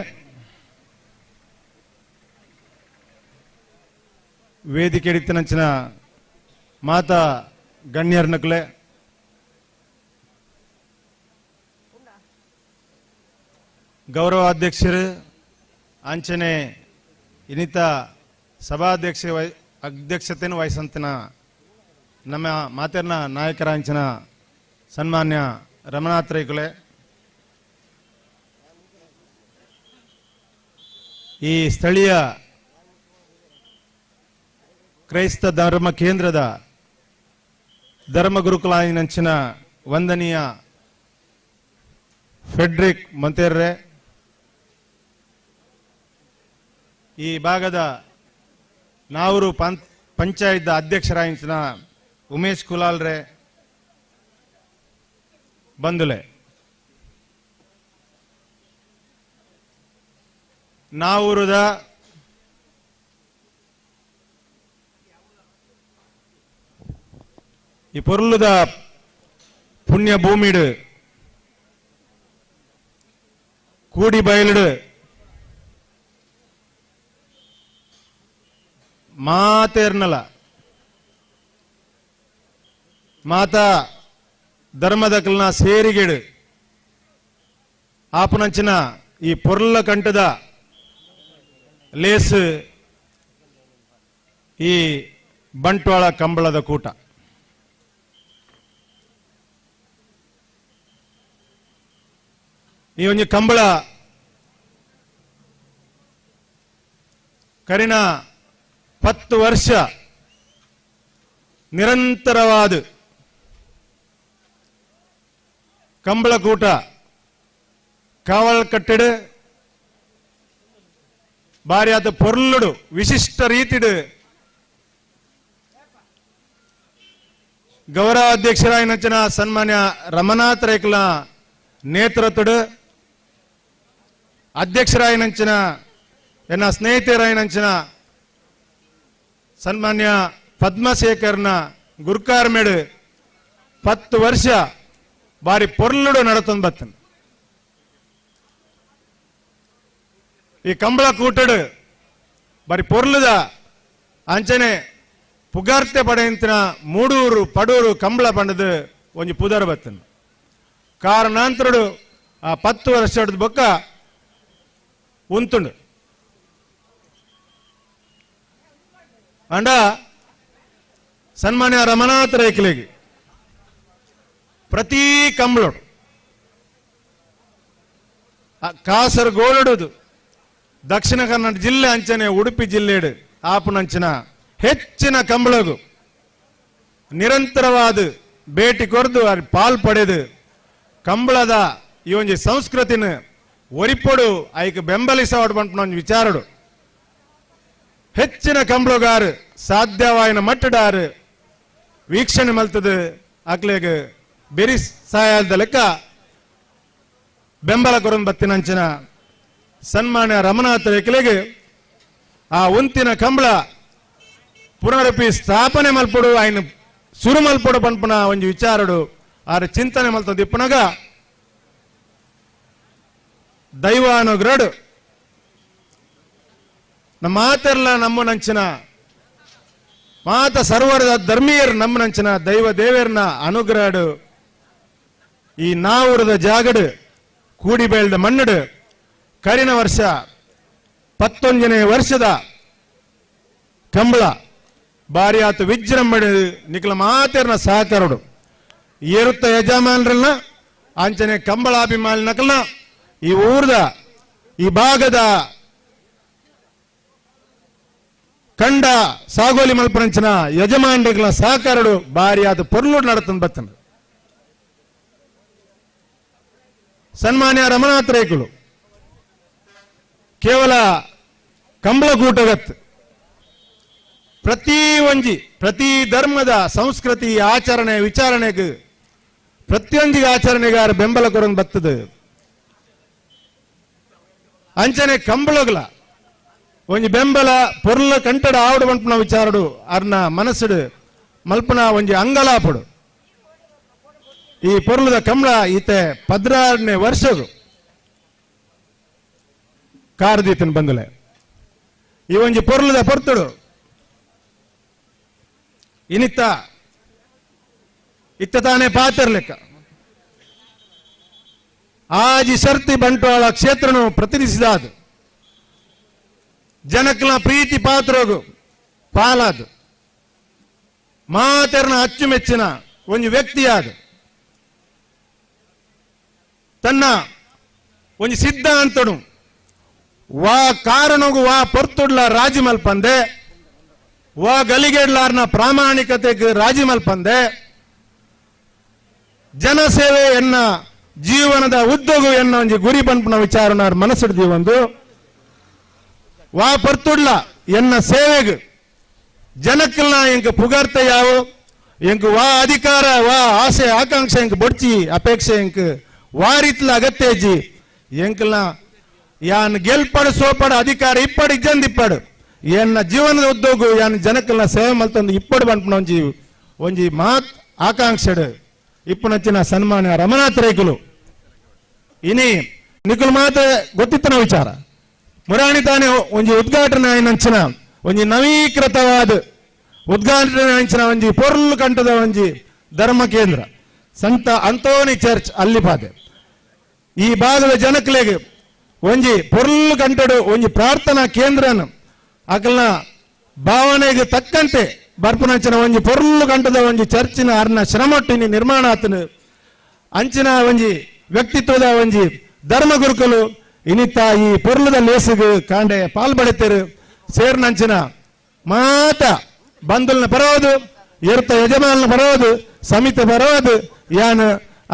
ವೇದಿಕೆ ಹಿಡಿತನಂಚಿನ ಮಾತಾ ಗಣ್ಯರ್ನಕ್ಲೆ, ಗೌರವ ಅಧ್ಯಕ್ಷರು ಅಂಚನೆ ಇನ್ನಿತ ಅಧ್ಯಕ್ಷತೆಯನ್ನು ವಹಿಸಂತಿನ ನಮ್ಮ ಮಾತೆರ್ನ ನಾಯಕರಾಂಚಿನ ಸನ್ಮಾನ್ಯ ರಮನಾಥ್ ರೈಕುಲೆ, ಈ ಸ್ಥಳೀಯ ಕ್ರೈಸ್ತ ಧರ್ಮ ಕೇಂದ್ರದ ಧರ್ಮಗುರುಕುಲಾಯಿನಂಚಿನ ವಂದನೀಯ ಫೆಡ್ರಿಕ್ ಮಂತೇರ್ರೆ, ಈ ಭಾಗದ ನಾವೂರು ಪಂಚಾಯತ್ ಅಧ್ಯಕ್ಷರಾಯಿನ ಉಮೇಶ್ ಕುಲಾಲ್ರೆ ಬಂಧುಲೆ, ನಾವೂರದ ಈ ಪೊರ್ಲುದ ಪುಣ್ಯ ಭೂಮಿಡು ಕೂಡಿ ಬಯಲುಡು ಮಾತೇರ್ನಲ ಮಾತಾ ಧರ್ಮದಕಲ್ನ ಸೇರಿಗೆಡು ಆಪನಂಚಿನ ಈ ಪೊರ್ಲ ಕಂಟದ ಲೇಸು ಈ ಬಂಟ್ವಾಳ ಕಂಬಳದ ಕೂಟ. ಈ ಒಂದು ಕಂಬಳ ಕರಿನ 10 ವರ್ಷ ನಿರಂತರವಾದ ಕಂಬಳ ಕೂಟ ಕಾವಲ್ ಕಟ್ಟೆಡು ಬಾರಿ ಅದು ಪೊರ್ಲುಡು ವಿಶಿಷ್ಟ ರೀತಿಡು ಗೌರವ ಅಧ್ಯಕ್ಷರಾಯಿನಂಚಿನ ಸನ್ಮಾನ್ಯ ರಮನಾಥ್ ರೈಕಲ ನೇತೃತ್ವಡು ಅಧ್ಯಕ್ಷರಾಯಿನಂಚಿನ ಎನ್ನ ಸ್ನೇಹಿತರಾಯಿನಂಚಿನ ಸನ್ಮಾನ್ಯ ಪದ್ಮಶೇಖರ್ನ ಗುರುಕಾರ್ಮೇಡು 10 ವರ್ಷ ಬಾರಿ ಪೊರ್ಲುಡು ನಡತೊಂದು ಬತ್ತನು ಈ ಕಂಬಳ ಕೂಟಡು ಬಾರಿ ಪೊರ್ಲುದ ಅಂಚನೆ ಪುಗಾರ್ತೆ ಪಡೆಯಂತಿನ ಮೂಡೂರು ಪಡೂರು ಕಂಬಳ ಪಂಡದು ಒಂಜಿ ಪುದರ್ ಬತ್ತನು ಕಾರಣಾಂತರಡು ಆ 10 ವರ್ಷದ ಬೊಕ್ಕ ಉಂತುಂಡು ಅಂಡ ಸನ್ಮಾನ್ಯ ರಮನಾಥ ರೇಖಲೆಗೆ ಪ್ರತಿ ಕಂಬಳೋಡು ಕಾಸರಗೋಡು ದಕ್ಷಿಣ ಕನ್ನಡ ಜಿಲ್ಲೆ ಅಂಚನೆ ಉಡುಪಿ ಜಿಲ್ಲೆಡು ಆಪುನಂಚಿನ ಹೆಚ್ಚಿನ ಕಂಬಳಗು ನಿರಂತರವಾದ ಭೇಟಿ ಕೊರ್ದು ಪಾಲ್ ಪಡೆದು ಕಂಬಳದ ಈ ಒಂಜಿ ಸಂಸ್ಕೃತಿನ ಒರಿಪೊಡು ಐಕ್ ಬೆಂಬಲಿಸವಾಡು ಬಂಟ ವಿಚಾರಡು ಹೆಚ್ಚಿನ ಕಂಬಳಗಾರು ಸಾಧ್ಯವಾಯಿನ ಮಟ್ಟಡಾರು ವೀಕ್ಷಣೆ ಮಲ್ತದು ಅಕ್ಲೆಗೆ ಬೆರಿ ಸಹಾಯದ ಲೆಕ್ಕ ಬೆಂಬಲ ಕೊರೊಂದು ಬತ್ತಿನಂಚಿನ ಸನ್ಮಾನ್ಯ ರಮನಾಥ ರೇಖಲೆಗೆ ಆ ಉಂತಿನ ಕಂಬಳ ಪುನರಪಿ ಸ್ಥಾಪನೆ ಮಲ್ಪಡು ಆಯ್ನ ಸುರು ಮಲ್ಪಡು ಪಂಪನ ಒಂಜಿ ವಿಚಾರಡು ಆರ ಚಿಂತನೆ ಮಲ್ತದ ಇಪ್ಪನಾಗ ದೈವಾನುಗ್ರಹಡು ನಮ್ಮ ಮಾತೆರ್ಲ ನಮ್ಮನಂಚಿನ ಮಾತ ಸರ್ವರದ ಧರ್ಮೀಯರ್ ನಮ್ಮನಂಚಿನ ದೈವ ದೇವೇರ್ನ ಅನುಗ್ರಹಡು ಈ ನಾವೂರದ ಜಾಗಡು ಕೂಡಿ ಬೆಳೆದ ಮಣ್ಣಡು ಕರಿನ ವರ್ಷ 11ನೇ ವರ್ಷದ ಕಂಬಳ ಬಾರಿ ಆತು ವಿಜೃಂಭಣೆ ನಿಖಲ ಮಾತೆರ್ನ ಸಹಕಾರಡು ಏರುತ್ತ ಯಜಮಾನರನ್ನ ಅಂಚನೆ ಕಂಬಳಾಭಿಮಾನಿ ನಕಲ್ನ ಈ ಊರದ ಈ ಭಾಗದ ಕಂಡ ಸಾಗೋಲಿ ಮಲ್ಪರಂಚಿನ ಯಜಮಾನರಿಗಳ ಸಹಕಾರಡು ಬಾರಿ ಆದ ಪೊರ್ಲು ನಡತಂದು ಬತ್ತನು ಸನ್ಮಾನ್ಯ ರಮನಾಥ ರೇಖಲು ಕೇವಲ ಕಂಬಳ ಕೂಟಗತ್ ಪ್ರತಿ ಧರ್ಮದ ಸಂಸ್ಕೃತಿ ಆಚರಣೆ ವಿಚಾರಣೆಗೆ ಪ್ರತಿಯೊಂದಿಗೆ ಆಚರಣೆಗಾರ ಬೆಂಬಲ ಕೊರೊಂದು ಬತ್ತದು ಅಂಚನೆ ಕಂಬಳಗಳ ಒಂಜಿ ಬೆಂಬಲ ಪೊರ್ಲ ಕಂಟಡ ಆವಡು ಬಂಪನ ವಿಚಾರಡು ಅರ್ನ ಮನಸ್ಸುಡು ಮಲ್ಪನ ಒಂಜಿ ಅಂಗಲಾಪಡು ಈ ಪೊರ್ಲದ ಕಂಬಳ ಈತೆ 16ನೇ ವರ್ಷದು ಕಾರ್ದೀತನ್ ಬಂದಲೆ ಈ ಒಂಜಿ ಪೊರ್ಲದ ಪೊರ್ತುಡು ಇತ್ತ ತಾನೇ ಪಾತಿರ್ಲೆಕ್ಕ ಆಜಿ ಸರ್ತಿ ಬಂಟ್ವಾಳ ಕ್ಷೇತ್ರನು ಪ್ರತಿನಿಧಿಸಿದಾದು ಜನಕಲ ಪ್ರೀತಿ ಪಾತ್ರೋಗು ಪಾಲಾದು ಮಾತೆರ್ನ ಅಚ್ಚುಮೆಚ್ಚಿನ ಒಂಜಿ ವ್ಯಕ್ತಿಯಾದ ತನ್ನ ಒಂಜಿ ಸಿದ್ಧಾಂತನು ವಾ ಕಾರಣಗೂ ವಾ ಪೊರ್ತುಡ್ಲ ರಾಜಿ ಮಲ್ಪಂದೆ ವಾ ಗಲಿಗೆಡ್ಲಾರ್ನ ಪ್ರಾಮಾಣಿಕತೆಗೆ ರಾಜಿ ಮಲ್ಪಂದೆ ಜನಸೇವೆ ಎನ್ನ ಜೀವನದ ಉದ್ಯೋಗ ಎನ್ನ ಒಂಜಿ ಗುರಿ ಪಂಪನ ವಿಚಾರನ ಮನಸ್ಸಿಡ್ದಿ ಒಂದು ವಾ ಪರ್ತುಡ್ಲ ಎನ್ನ ಸೇವೆಗೆ ಜನಕ್ಕಲ್ನ ಎಂಕ್ ಪುಗಾರ್ತೆ ಯಾವು ಎಂಕ್ ವಾ ಅಧಿಕಾರ ವಾ ಆಸೆ ಆಕಾಂಕ್ಷೆ ಎಂಕ್ ಬೊಡ್ಚಿ ಅಪೇಕ್ಷೆ ಎಂಕ್ ವಾ ರೀತಿಲ ಅಗತ್ಯ ಇಜ್ಜಿ ಎಂಕ್ಲ ಯಾನ್ ಗೆಲ್ಪಡ ಸೋಪಡ ಅಧಿಕಾರ ಇಪ್ಪಡು ಇಜ್ಜಂದ್ ಇಪ್ಪಡು ಎನ್ನ ಜೀವನದ ಉದ್ಯೋಗ ಯಾನ್ ಜನಕ್ಕಲ್ನ ಸೇವೆ ಮಲ್ತಂದು ಇಪ್ಪಡು ಬಂಪನ ಒಂಜಿ ಮಾತ್ ಆಕಾಂಕ್ಷೆಡು ಇಪ್ಪನಚ್ಚಿನ ಸನ್ಮಾನ್ಯ ರಮನಾಥ ರೇಖಲು ಇನಿ ನಿಖಲ್ ಮಾತೆ ಗೊತ್ತಿತ್ತನ ವಿಚಾರ ಮುರಾಣಿ ತಾನೇ ಒಂಜಿ ಉದ್ಘಾಟನೆ ಆಯ್ನಂಚಿನ ಒಂಜಿ ನವೀಕೃತವಾದ ಉದ್ಘಾಟನೆ ಆಯ್ಚಿನ ಒಂಜಿ ಪೊರ್ಲು ಕಂಠದ ಒಂಜಿ ಧರ್ಮ ಕೇಂದ್ರ ಸಂತ ಅಂತೋನಿ ಚರ್ಚ್ ಅಲ್ಲಿಪಾದೆ ಈ ಭಾಗದ ಜನಕಲೆಗೆ ಒಂಜಿ ಪೊರ್ಲು ಕಂಠಡು ಒಂಜಿ ಪ್ರಾರ್ಥನಾ ಕೇಂದ್ರನು ಅಕಲ್ನ ಭಾವನೆಗೆ ತಕ್ಕಂತೆ ಬರ್ಪನಂಚಿನ ಒಂಜಿ ಪೊರ್ಲು ಕಂಠದ ಒಂಜಿ ಚರ್ಚಿನ ಅರ್ನ ಶ್ರಮಟ್ಟಿನಿ ನಿರ್ಮಾಣ ಆತನು ಅಂಚಿನ ಒಂಜಿ ವ್ಯಕ್ತಿತ್ವದ ಒಂಜಿ ಧರ್ಮ ಗುರುಕಲು ಇನಿತ್ತ ಈ ಪೊರ್ಲದ ಲೇಸಿಗೆ ಕಾಂಡೆ ಪಾಲ್ಪಡುತ್ತೇರು ಸೇರ್ನಂಚಿನ ಮಾತ ಬಂಧುಲ್ನ ಬರೋದು ಏರ್ತ ಯಜಮಾನ ಬರೋದು ಸಮಿತಿ ಬರೋದು ಯಾನ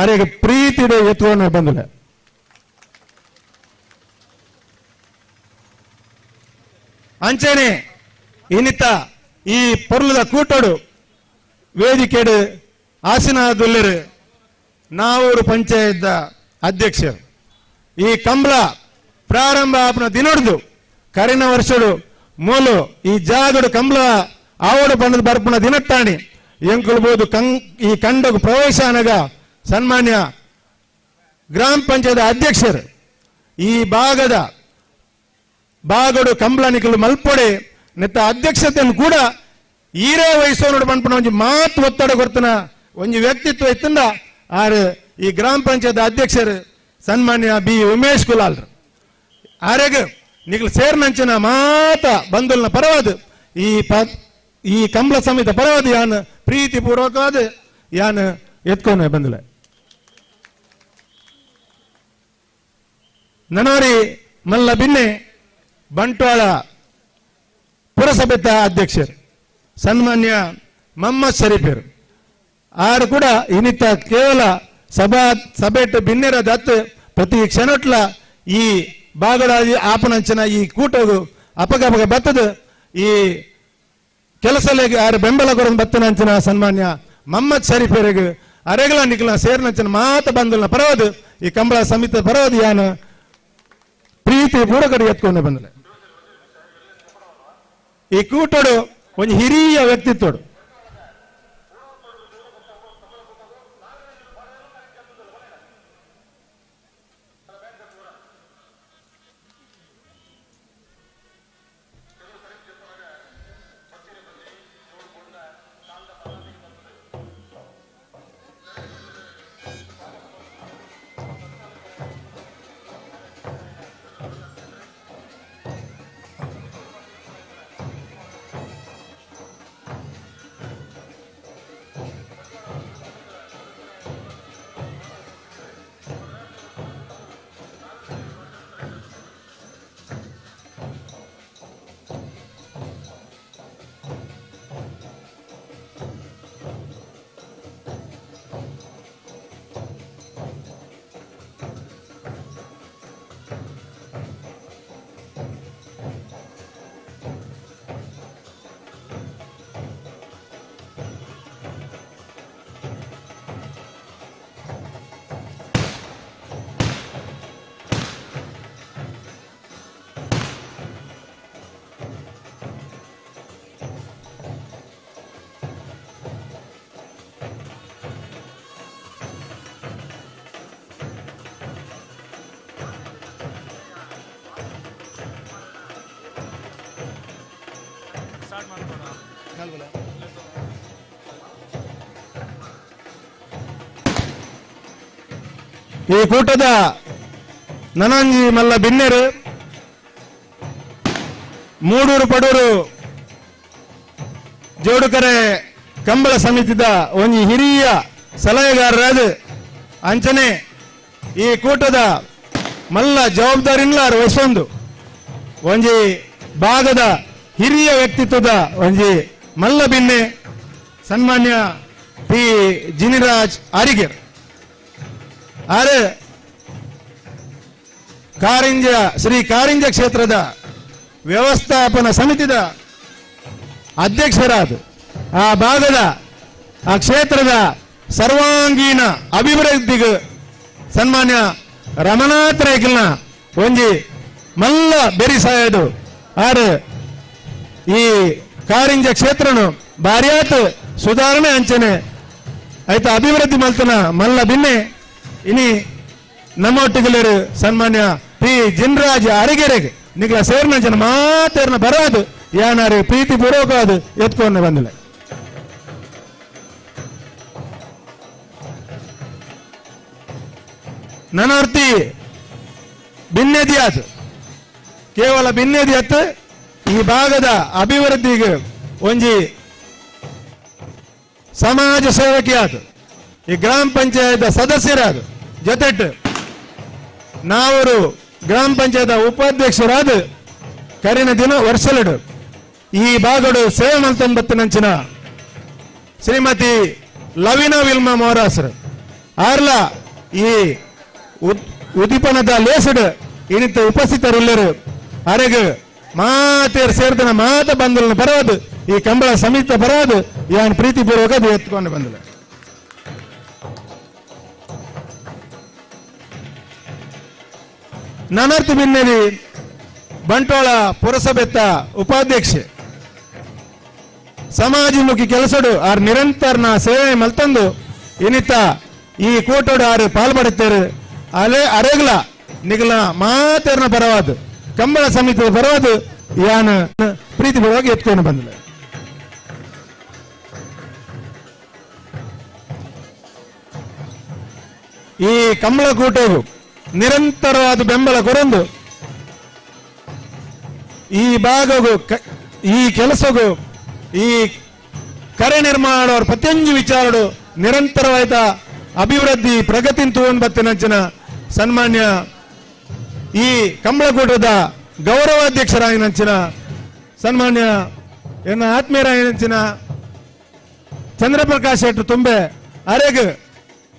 ಅರೆಗೆ ಪ್ರೀತಿಡು ಎತ್ತುವನ್ನ ಬಂಧುಲ ಅಂಚನೆ ಇನಿತ್ತ ಈ ಪೊರ್ಲದ ಕೂಟೋಡು ವೇದಿಕೆಡು ಆಸೀನದುಲ್ಲೆರು ನಾವೂರು ಪಂಚಾಯತ್ ಅಧ್ಯಕ್ಷರು ಈ ಕಂಬಳ ಪ್ರಾರಂಭ ಆಪನ ದಿನಡ್ದು ಕರಿನ ವರ್ಷಡು ಮೂಲು ಈ ಜಾಗಡು ಕಂಬಳ ಆವಡು ಬಂದ ಬರ್ಪಣ ದಿನಟ್ಟಾಣಿ ಎಂಕುಲ್ಬೋದು ಈ ಕಂಡಗು ಪ್ರವೇಶ ಅನಗ ಸನ್ಮಾನ್ಯ ಗ್ರಾಮ ಪಂಚಾಯತ್ ಅಧ್ಯಕ್ಷರು ಈ ಭಾಗದ ಬಾಗಡು ಕಂಬಳನಿಕಲು ಮಲ್ಪೊಡೆ ನೆತ್ತ ಅಧ್ಯಕ್ಷತೆಯನ್ನು ಕೂಡ ಈರೇ ವಯಸ್ಸೋಡು ಬಂದ್ಪಣ ಒಂಜಿ ಮಾತು ಒತ್ತಡ ಕೊಡ್ತನ ಒಂಜಿ ವ್ಯಕ್ತಿತ್ವ ಇತ್ತಂದ ಆರು ಈ ಗ್ರಾಮ ಪಂಚಾಯತ್ ಅಧ್ಯಕ್ಷರು ಸನ್ಮಾನ್ಯ ಬಿ ಉಮೇಶ್ ಕುಲಾಲ್ರು ಆರೆಗ ನಿಖಲ್ ಸೇರ್ನಂಚಿನ ಮಾತ ಬಂಧುಲ್ನ ಪರವಾದ ಈ ಕಂಬಳ ಸಮಿತ ಪರವಾದ ಯಾನ್ ಪ್ರೀತಿ ಪೂರ್ವಕವಾದ ಯಾನ್ ಎತ್ಕೊಂಡು ಬಂದಲೆ ನನವರಿ ಮಲ್ಲ ಬಿನ್ನೆ ಬಂಟ್ವಾಳ ಪುರಸಭೆತ ಅಧ್ಯಕ್ಷರು ಸನ್ಮಾನ್ಯ ಮೊಹಮ್ಮದ್ ಶರೀಫರು ಆರು ಕೂಡ ಇನ್ನಿತ್ತ ಕೇವಲ ಸಭೆಟ್ ಬಿನ್ನೆರ ದತ್ತು ಪ್ರತಿ ಕ್ಷಣಟ್ಲ ಈ ಬಾಗಡಾದಿ ಆಪನಂಚನ ಈ ಕೂಟಗು ಅಪಗಪಗ ಬತ್ತದ ಈ ಕೆಲಸಲೆಗೆ ಆರು ಬೆಂಬಲ ಕೊರೊಂದು ಬತ್ತನಂಚನ ಸನ್ಮಾನ್ಯ ಮೊಹಮ್ಮದ್ ಶರೀಫರಿಗೆ ಅರೆಗಳ ನಿಖಲ ಸೇರ್ನಂಚನ ಮಾತ ಬಂದಲ್ನ ಪರವಾದ ಈ ಕಂಬಳ ಸಮಿತಿ ಪರವಾದ ಯಾನ ಪ್ರೀತಿ ಪೂರಕರಿಗೆ ಎತ್ಕೊಂಡು ಬಂದಲೆ ಈ ಕೂಟೋಡು ಒಂದು ಹಿರಿಯ ವ್ಯಕ್ತಿತ್ವಡು ಈ ಕೂಟದ ನನಂಜಿ ಮಲ್ಲ ಬಿನ್ನೆರು ಮೂಡೂರು ಪಡೂರು ಜೋಡುಕರೆ ಕಂಬಳ ಸಮಿತಿದ ಒಂಜಿ ಹಿರಿಯ ಸಲಹೆಗಾರರಾದ ಅಂಚನೆ ಈ ಕೂಟದ ಮಲ್ಲ ಜವಾಬ್ದಾರಿನ್ಲಾರು ವಹಿಸೊಂದು ಒಂಜಿ ಭಾಗದ ಹಿರಿಯ ವ್ಯಕ್ತಿತ್ವದ ಒಂಜಿ ಮಲ್ಲ ಬಿನ್ನೆ ಸನ್ಮಾನ್ಯ ಪಿ ಜಿನಿರಾಜ್ ಆರಿಗೆರ್ ಆರೆ ಕಾರಿಂಜ ಶ್ರೀ ಕಾರಿಂಜ ಕ್ಷೇತ್ರದ ವ್ಯವಸ್ಥಾಪನಾ ಸಮಿತಿದ ಅಧ್ಯಕ್ಷರಾದ ಆ ಭಾಗದ ಆ ಕ್ಷೇತ್ರದ ಸರ್ವಾಂಗೀಣ ಅಭಿವೃದ್ಧಿಗೆ ಸನ್ಮಾನ್ಯ ರಮನಾಥ್ ರೈಕಲ್ನ ಒಂಜಿ ಮಲ್ಲ ಬೆರಿಸಾಯದು ಆರು ಈ ಕಾರಿಂಜ ಕ್ಷೇತ್ರನು ಭಾರಿಯಾತ್ ಸುಧಾರಣೆ ಅಂಚನೆ ಆಯ್ತು ಅಭಿವೃದ್ಧಿ ಮಲ್ತನ ಮಲ್ಲ ಬಿನ್ನೆ ಇನಿ ನಮ್ಮೊಟ್ಟಿಗೆಲ್ಲರು ಸನ್ಮಾನ್ಯ ಪಿ ಜಿನ್ರಾಜ್ ಅರಿಗೆರೆಗೆ ನಿಗ್ಲ ಸೇರ್ನ ಜನ ಮಾತೇರ್ನ ಬರೋದು ಯಾನಾರು ಪ್ರೀತಿ ಪೂರ್ವಕವಾದ ಎತ್ಕೊಂಡು ಬಂದಿಲ್ಲ ನನರ್ತಿ ಭಿನ್ನೇದಿ ಆತು ಕೇವಲ ಭಿನ್ನೇದಿ ಅತ್ತು ಈ ಭಾಗದ ಅಭಿವೃದ್ಧಿಗೆ ಒಂಜಿ ಸಮಾಜ ಸೇವಕಿ ಆತು ಈ ಗ್ರಾಮ ಪಂಚಾಯತ್ ಸದಸ್ಯರಾದ ಜೊತೆಟ್ಟು ನಾವರು ಗ್ರಾಮ ಪಂಚಾಯತ್ ಉಪಾಧ್ಯಕ್ಷರಾದ ಕರಿನ ದಿನ ವರ್ಷಲಡು ಈ ಭಾಗಡು ಸೇವೆ ಮಲ್ತೊಂಬತ್ತನಂಚಿನ ಶ್ರೀಮತಿ ಲವಿನಾ ವಿಲ್ಮಾ ಮೋರಾಸರ್ ಆರ್ಲ ಈ ಉದ್ದೀಪನದ ಲೇಸಡ್ ಇನಿತ ಉಪಸ್ಥಿತರಿಲ್ಲರು ಅರೆಗೆ ಮಾತೇರ್ ಸೇರ್ದನ ಮಾತ ಬಂದಲ್ನ ಬರೋದು ಈ ಕಂಬಳ ಸಮಿತಿ ಬರೋದು ಯಾನ್ ಪ್ರೀತಿ ಪೂರ್ವಕ ಎತ್ಕೊಂಡು ಬಂದಲ್ಲ ನನರ್ಥ ಭಿನ್ನದಿ ಬಂಟ್ವಾಳ ಪುರಸಭೆತ್ತ ಉಪಾಧ್ಯಕ್ಷೆ ಸಮಾಜಮುಖಿ ಕೆಲಸಡು ಆರ್ ನಿರಂತರನ ಸೇವೆ ಮಲ್ತಂದು ಇನ್ನಿತ ಈ ಕೂಟೋಡು ಆರು ಪಾಲ್ಪಡುತ್ತಾರೆ ಅಲೆ ಅರೆಗ್ಲ ನಿಗಲ ಮಾತೆರ್ನ ಪರವಾದ ಕಂಬಳ ಸಮಿತಿಯ ಪರವಾದ ಯಾನ ಪ್ರೀತಿಪೂರ್ವಕ ಎತ್ಕೊಂಡು ಬಂದಿಲ್ಲ. ಈ ಕಂಬಳ ಕೂಟವು ನಿರಂತರವಾದ ಬೆಂಬಲ ಕೊರಂದು ಈ ಭಾಗಗೂ ಈ ಕೆಲಸಗೂ ಈ ಕರೆ ನಿರ್ಮಾಣ ಪ್ರತಿಯೊಂದು ವಿಚಾರಡು ನಿರಂತರವಾದ ಅಭಿವೃದ್ಧಿ ಪ್ರಗತಿ ತಗೊಂಡು ಬತ್ತಿನಂಚಿನ ಸನ್ಮಾನ್ಯ ಈ ಕಂಬಳಕೂಟದ ಗೌರವಾಧ್ಯಕ್ಷರಾಗಿನಂಚಿನ ಸನ್ಮಾನ್ಯ ಎನ್ನ ಆತ್ಮೀಯರಾಗಿನಂಚಿನ ಚಂದ್ರಪ್ರಕಾಶ್ ಶೆಟ್ಟಿ ತುಂಬೆ ಅರೆಗ್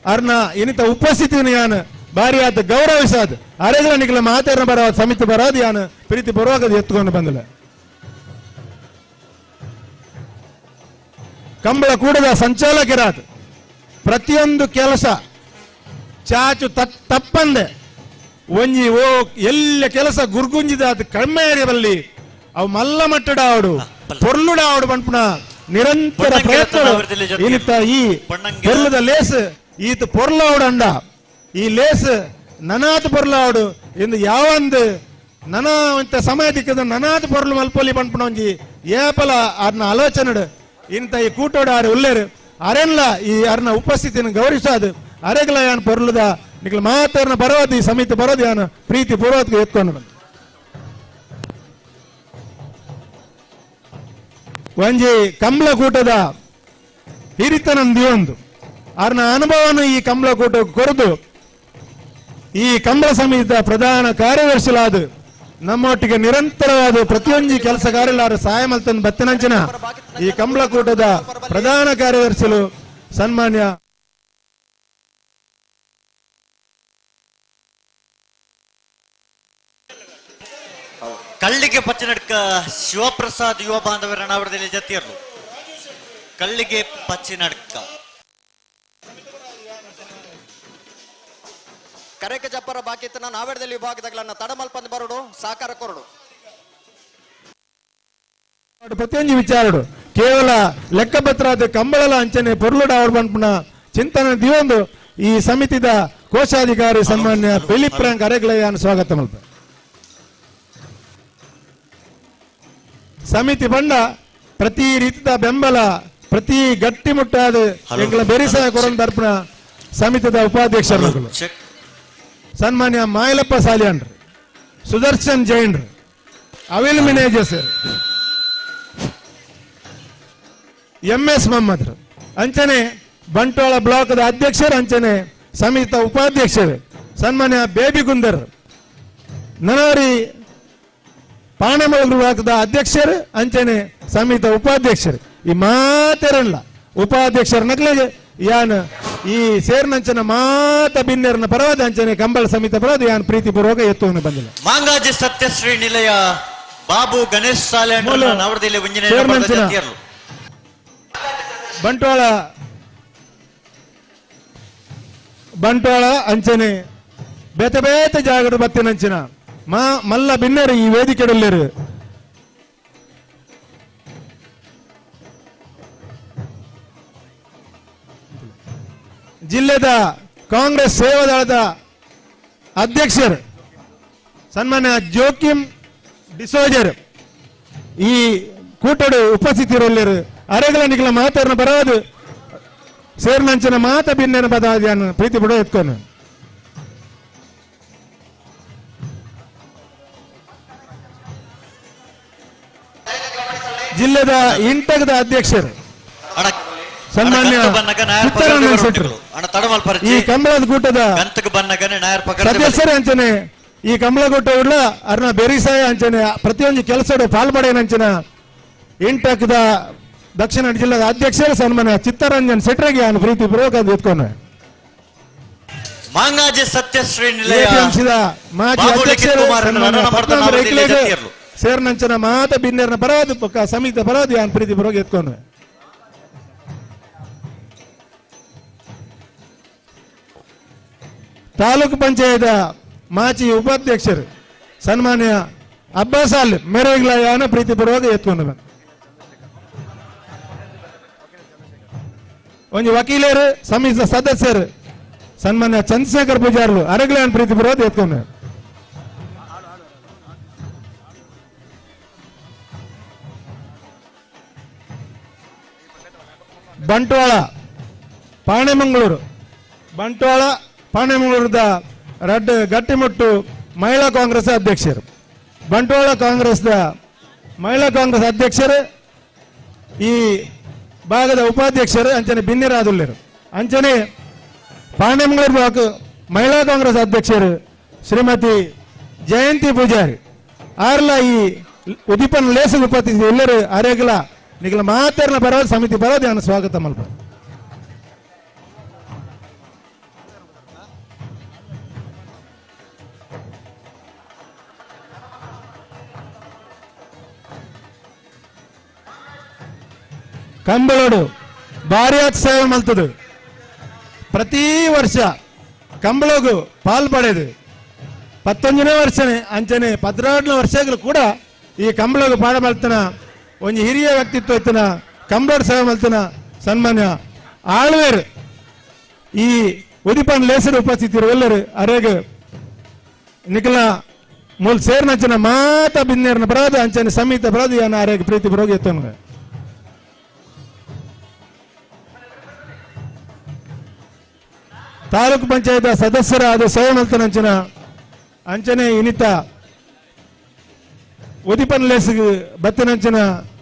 ಅರ್ನ ಇನ್ನಿತ ಉಪಸ್ಥಿತಿನ ಯಾನ್ ಬಾರಿ ಆತ ಗೌರವಿಸಾದ ಅರೆಗ್ಲ ನಿಗಲ ಮಾತಾಡ ಬರ ಸಮಿತಿ ಬರೋದು ಯಾನ್ ಪ್ರೀತಿ ಪೂರ್ವಕ ಎತ್ಕೊಂಡು ಬಂದಿಲ್ಲ. ಕಂಬಳ ಕೂಡದ ಸಂಚಾಲಕರಾದ ಪ್ರತಿಯೊಂದು ಕೆಲಸ ಚಾಚು ತಪ್ಪಂದೆ ಒಂಜಿ ಓ ಎಲ್ಲ ಕೆಲಸ ಗುರ್ಗುಂಜಿದ ಕಡಿಮೆ ಬಲ್ಲಿ ಅವು ಮಲ್ಲ ಮಟ್ಟಡ ಆವಡು ಪೊರ್ಲುಡ ಆವಡು ಬಂಟ್ಪುಣ ನಿರಂತರ ಪ್ರಯತ್ನ ಇನ್ನಿತ್ತ ಈ ಪೊರ್ಲದ ಲೇಸ್ ಈತ ಪೊರ್ಲಾವಡು ಅಂಡ ಈ ಲೇಸ್ ನನಾತ್ ಪೊರ್ಲಾವಡು ಎಂದು ಯಾವಂದು ನನ ಇಂತ ಸಮಯ ದಿಕ್ಕದ ನನಾತ್ ಪೊರ್ಲು ಮಲ್ಪೊಲಿ ಬಂಟ್ಪುಣ ಒಂಜಿ ಏಪಲ ಅರ್ನ ಆಲೋಚನೆ ಇಂತ ಈ ಕೂಟೋಡ ಆರು ಉಲ್ಲೇರು ಅರೆನ್ಲ ಈ ಅರ್ನ ಉಪಸ್ಥಿತಿಯನ್ನು ಗೌರವಿಸಾದು ಅರೆಗ್ಲ ಯಾನ್ ಪೊರ್ಲುದ ನಿಕ್ಲ ಮಾತಾರ್ನ ಬರೋದು ಈ ಸಮಿತಿ ಬರೋದು ಯಾನ್ ಪ್ರೀತಿ ಪೂರ್ವಕ ಎತ್ಕೊಂಡು ಬಂದ ಒಂಜಿ ಕಂಬಳ ಕೂಟದ ಹಿರಿತನಂದಿ ಒಂದು ಅರ್ನ ಅನುಭವನು ಈ ಕಂಬಳ ಕೂಟ ಕೊರದು ಈ ಕಂಬಳ ಸಮಿತಿಯ ಪ್ರಧಾನ ಕಾರ್ಯದರ್ಶಿಲಾದ ನಮ್ಮೊಟ್ಟಿಗೆ ನಿರಂತರವಾದ ಪ್ರತಿಯೊಂದು ಕೆಲಸ ಕಾರ್ಯಲಾರ ಸಹಾಯ ಮಲ್ತನ್ ಬತ್ತಿನಂಚಿನ ಈ ಕಂಬಳ ಕೂಟದ ಪ್ರಧಾನ ಕಾರ್ಯದರ್ಶಿಲು ಸನ್ಮಾನ್ಯ ಕಳ್ಳಿಗೆ ಪಚ್ಚಿನಡ್ಕ ಶಿವಪ್ರಸಾದ್ ಯುವ ಬಾಂಧವರ ನಾವಡದಲ್ಲಿ ಜತಿಯರ್ಲು ಕಳ್ಳಿಗೆ ಪಚ್ಚಿನಡ್ಕ ಕರೆಕ ಜಪ್ಪರ ಬಾಕಿತ್ತನ ನಾವೇಡದಲ್ಲಿ ವಿಭಾಗದಗಳನ್ನ ತಡಮಲ್ಪಂದು ಬರೋಡು ಸಾಕಾರ ಕೊರಡು ಪ್ರತಿಯೊಂದು ವಿಚಾರಡು ಕೇವಲ ಲೆಕ್ಕಪತ್ರದ ಕಂಬಳಲ ಅಂಚನೆ ಪೊರ್ಲುಡ ಅವ್ರು ಬಂದ್ಪುಣ ಚಿಂತನೆ ದಿವೊಂದು ಈ ಸಮಿತಿದ ಕೋಶಾಧಿಕಾರಿ ಸನ್ಮಾನ್ಯ ಫಿಲಿಪ್ ಫ್ರಾಂಕ್ ಅರೆಗ್ಲಯ್ಯನ ಸ್ವಾಗತ ಮಲ್ಪ ಸಮಿತಿ ಬಂಡ ಪ್ರತಿ ರೀತಿಯ ಬೆಂಬಲ ಪ್ರತಿ ಗಟ್ಟಿ ಮುಟ್ಟಾದ ಎಂಗಳ ಬೆರಿಸಾಯ ಕೊರನ್ ಬರ್ಪಣ ಸಮಿತಿದ ಉಪಾಧ್ಯಕ್ಷರು ಸನ್ಮಾನ್ಯ ಮಾಯಲಪ್ಪ ಸಾಲಿಯಾನ್ರು ಸುದರ್ಶನ್ ಜೈನ್ರು ಅವಿಲ್ ಮಿನೇಜರ್ MS ಮೊಹಮ್ಮದ್ ಅಂಚನೆ ಬಂಟ್ವಾಳ ಬ್ಲಾಕ್ದ ಅಧ್ಯಕ್ಷರು ಅಂಚನೆ ಸಮಿತಿಯ ಉಪಾಧ್ಯಕ್ಷರು ಸನ್ಮಾನ್ಯ ಬೇಬಿ ಗುಂದರ್ ನನಾರಿ ಪಾಣಮೂಲ ಬ್ಲಾಕ್ದ ಅಧ್ಯಕ್ಷರು ಅಂಚನೆ ಸಮಿತಿಯ ಉಪಾಧ್ಯಕ್ಷರು ಈ ಮಾತೆರಲ್ಲ ಉಪಾಧ್ಯಕ್ಷರ ನಕ್ಲೆಗೆ ಯಾನ್ ಈ ಸೇರ್ನಂಚನ ಮಾತ ಬಿನ್ನೆರ್ನ ಪರವಾದ ಅಂಚನೆ ಕಂಬಳ ಸಮಿತಿ ಪರವಾದ ಯಾನ್ ಪ್ರೀತಿ ಪೂರ್ವಕ ಎತ್ತುವನ್ನು ಬಂದಿಲ್ಲ. ಮಾಂಗಾಜಿ ಸತ್ಯಶ್ರೀ ನಿಲಯ ಬಾಬು ಗಣೇಶ್ ಸಾಲೆ ಬಂಟ್ವಾಳ ಅಂಚನೆ ಬೇತೆ ಬೇತೆ ಜಾಗಡು ಬತ್ತಿನಂಚಿನ ಮಲ್ಲ ಬಿನ್ನೆರು ಈ ವೇದಿಕೆಡಲ್ಲೇರು ಜಿಲ್ಲೆದ ಕಾಂಗ್ರೆಸ್ ಸೇವಾದಳದ ಅಧ್ಯಕ್ಷರು ಸನ್ಮಾನ್ಯ ಜೋಕಿಮ್ ಡಿಸೋಜರ್ ಈ ಕೂಟಡು ಉಪಸ್ಥಿತಿರಲ್ಲಿರು ಅರೆಗಲ ನಿಗಲ ಮಾತಾರ್ನ ಬರೋದು ಸೇರ್ನಂಚಿನ ಮಾತ ಬಿನ್ನೆನ ಪದಾದಿಯನ್ನು ಪ್ರೀತಿ ಬಿಡೋ ಎತ್ಕೊಂಡು ಜಿಲ್ಲೆದ ಇಂಟಗದ ಅಧ್ಯಕ್ಷರು ಸನ್ಮಾನ್ಯ ಚಿತ್ತರಂಜನ್ ಶೆಟ್ಟರು ಈ ಕಂಬಳದ ಕೂಟದ ಸದಸ್ಯರೇ ಅಂಚನೆ ಈ ಕಂಬಳ ಕೂಟ ಉಳ್ಳ ಅರ್ನ ಬೆರಿಸಾಯ ಅಂಚನೆ ಪ್ರತಿಯೊಂದು ಕೆಲಸ ಪಾಲ್ಪಡೇನಂಚಿನ ಇಂಟಕ್ದ ದಕ್ಷಿಣ ಜಿಲ್ಲೆದ ಅಧ್ಯಕ್ಷರು ಸನ್ಮಾನ್ಯ ಚಿತ್ತರಂಜನ್ ಶೆಟ್ಟರಿಗೆ ನಾನು ಪ್ರೀತಿ ಪೂರ್ವಕ ಎತ್ಕೊಂಡೆ ಮಾಂಗಾಜಿ ಸತ್ಯಶ್ರೀ ನಿಲಯ ಮಾಜಿ ಅಧ್ಯಕ್ಷರು ಸೇರ್ನಂಚನ ಮಾತ ಬಿನ್ನೆರ್ನ ಬರೋದು ಪಕ್ಕ ಸಮಿತಿ ಬರೋದು ಯಾನ್ ಪ್ರೀತಿ ಪೂರ್ವಕ ಎತ್ಕೊಂಡೆ ತಾಲೂಕು ಪಂಚಾಯತ್ ಮಾಜಿ ಉಪಾಧ್ಯಕ್ಷರು ಸನ್ಮಾನ್ಯ ಅಬ್ಬಾಸ್ ಅಲ್ ಮೆರವಿಗ್ಲ ಯಾನ ಪ್ರೀತಿಪೂರ್ವಕ ಎತ್ಕೊಂಡು ಬಂದ ಒಂಜಿ ವಕೀಲರು ಸಮಿತಿಯ ಸದಸ್ಯರು ಸನ್ಮಾನ್ಯ ಚಂದ್ರಶೇಖರ್ ಪೂಜಾರ್ಲು ಅರಗ್ಲಾನ್ ಪ್ರೀತಿಪೂರ್ವಕ ಎತ್ಕೊಂಡು ಬಂಟ್ವಾಳ ಪಾಣೆಮಂಗಳೂರದ ರಡ್ ಗಟ್ಟಿಮುಟ್ಟು ಮಹಿಳಾ ಕಾಂಗ್ರೆಸ್ ಅಧ್ಯಕ್ಷರು ಬಂಟ್ವಾಳ ಕಾಂಗ್ರೆಸ್ದ ಮಹಿಳಾ ಕಾಂಗ್ರೆಸ್ ಅಧ್ಯಕ್ಷರು ಈ ಭಾಗದ ಉಪಾಧ್ಯಕ್ಷರು ಅಂಚನೆ ಬಿನ್ನಿರಾದುಲ್ಲರು ಅಂಚನೆ ಪಾಣೆಮಂಗಳೂರು ಬ್ಲಾಕ್ ಮಹಿಳಾ ಕಾಂಗ್ರೆಸ್ ಅಧ್ಯಕ್ಷರು ಶ್ರೀಮತಿ ಜಯಂತಿ ಪೂಜಾರಿ ಆರ್ಲ ಈ ಉದೀಪನ್ ಲೇಸು ಉಪಾಧ್ಯಕ್ಷರು ಎಲ್ಲರೂ ಅರೆಗಲ ನಿಗಲ ಮಾತಾಡಿನ ಪರವಾಗಿ ಸಮಿತಿ ಪರವಾಗಿ ನಾನು ಸ್ವಾಗತ ಮಲ್ಪ ಕಂಬಳೋಡು ಭಾರಿ ಸೇವೆ ಮಲ್ತದು ಪ್ರತಿ ವರ್ಷ ಕಂಬಳಗು ಪಾಲ್ಪಡೆದು 11ನೇ ವರ್ಷನೇ ಅಂಚನೆ 16ನೇ ವರ್ಷಗಳು ಕೂಡ ಈ ಕಂಬಳಗು ಪಾಡ ಮಲ್ತನ ಒಂದು ಹಿರಿಯ ವ್ಯಕ್ತಿತ್ವ ಇತ್ತನ ಕಂಬಳೋಡು ಸೇವೆ ಮಲ್ತನ ಸನ್ಮಾನ್ಯ ಆಳ್ವೇರು ಈ ಉದಿಪನ್ ಲೇಸರು ಉಪಸ್ಥಿತಿರು ಎಲ್ಲರೂ ಅರೆಗ ನಿಖಲ ಮೂಲ ಸೇರ್ನಂಚನ ಮಾತ ಬಿನ್ನೇರ್ನ ಬರೋದು ಅಂಚನೆ ಸಮಿತ ಬರೋದು ಯಾನ ಅರೆಗ ಪ್ರೀತಿ ಬರೋದು ಎತ್ತಂಗ ತಾಲೂಕು ಪಂಚಾಯತ್ ಸದಸ್ಯರಾದ ಸೇವೆ ಮಲ್ತನಂಚನ ಅಂಚನೆ ಇನಿತ ಉದಿಪನ್ ಲೇಸಿಗೆ ಬತ್ತನಂಚನ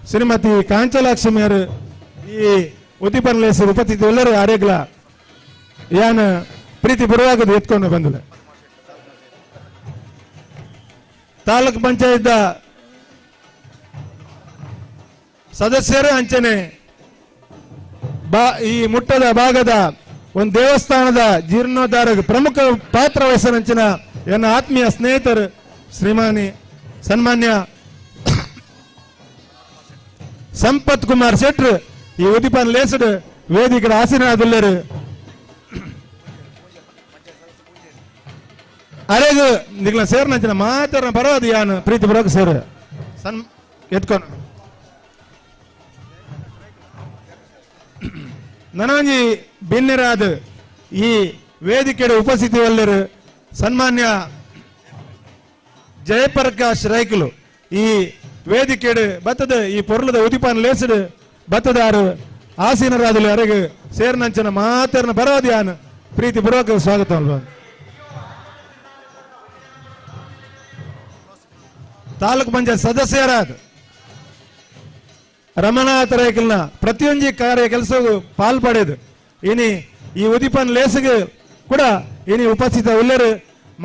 ಶ್ರೀಮತಿ ಕಾಂಚಲಾಕ್ಷ್ಮಿಯರು ಈ ಉದಿಪನ್ ಲೇಸಿಗೆ ಉಪಸ್ಥಿತಿ ಎಲ್ಲರೂ ಆರೇಗ್ಲ ಯಾನ ಪ್ರೀತಿ ಪೂರ್ವಕದ ಎತ್ಕೊಂಡು ಬಂದಿಲ್ಲ ತಾಲೂಕು ಪಂಚಾಯತ್ ಸದಸ್ಯರು ಅಂಚನೆ ಈ ಮುಟ್ಟದ ಭಾಗದ ಒಂದು ದೇವಸ್ಥಾನದ ಜೀರ್ಣೋದ್ಧಾರ ಪ್ರಮುಖ ಪಾತ್ರ ವಹಿಸನಂಚಿನ ಎನ್ನ ಆತ್ಮೀಯ ಸ್ನೇಹಿತರು ಸನ್ಮಾನ್ಯ ಸಂಪತ್ ಕುಮಾರ್ ಶೆಟ್ರು ಈ ಉದಿಪನ್ ಲೇಸಡ್ ವೇದಿಕೆ ಆಸೀನರಾದುಲ್ಲರು ಅರೆಗು ನಿಗ್ಲ ಸೇರ್ನಂಚಿನ ಮಾತಾಡ ಬರೋದು ಯಾನು ಪ್ರೀತಿ ಬರೋಕೆ ಸೇರು ಎತ್ಕೊಂಡು ನನಂಜಿ ಭಿನ್ನರಾದ ಈ ವೇದಿಕೆ ಉಪಸ್ಥಿತಿ ಎಲ್ಲರು ಸನ್ಮಾನ್ಯ ಜಯಪ್ರಕಾಶ್ ರೈಕಲು ಈ ವೇದಿಕೆ ಬತ್ತದ ಈ ಪೊರ್ಲದ ಉದಿಪಾನ ಲೇಸಡ್ ಬತ್ತದಾರು ಆಸೀನರಾದಲು ಅರೆಗೆ ಸೇರ್ನಂಚನ ಮಾತಾರನ ಬರೋದು ಯಾನು ಪ್ರೀತಿ ಪೂರ್ವಕ ಸ್ವಾಗತ ಅಲ್ವಾ ತಾಲೂಕು ಪಂಚಾಯತ್ ಸದಸ್ಯರಾದ ರಮನಾಥ ರೈಕಲ್ನ ಪ್ರತಿಯೊಂದು ಕಾರ್ಯ ಕೆಲಸಗೂ ಪಾಲ್ಪಡೆದು ಇನಿ ಈ ಉದಿಪನ್ ಲೇಸಿಗೆ ಕೂಡ ಇನಿ ಉಪಸ್ಥಿತ ಎಲ್ಲರು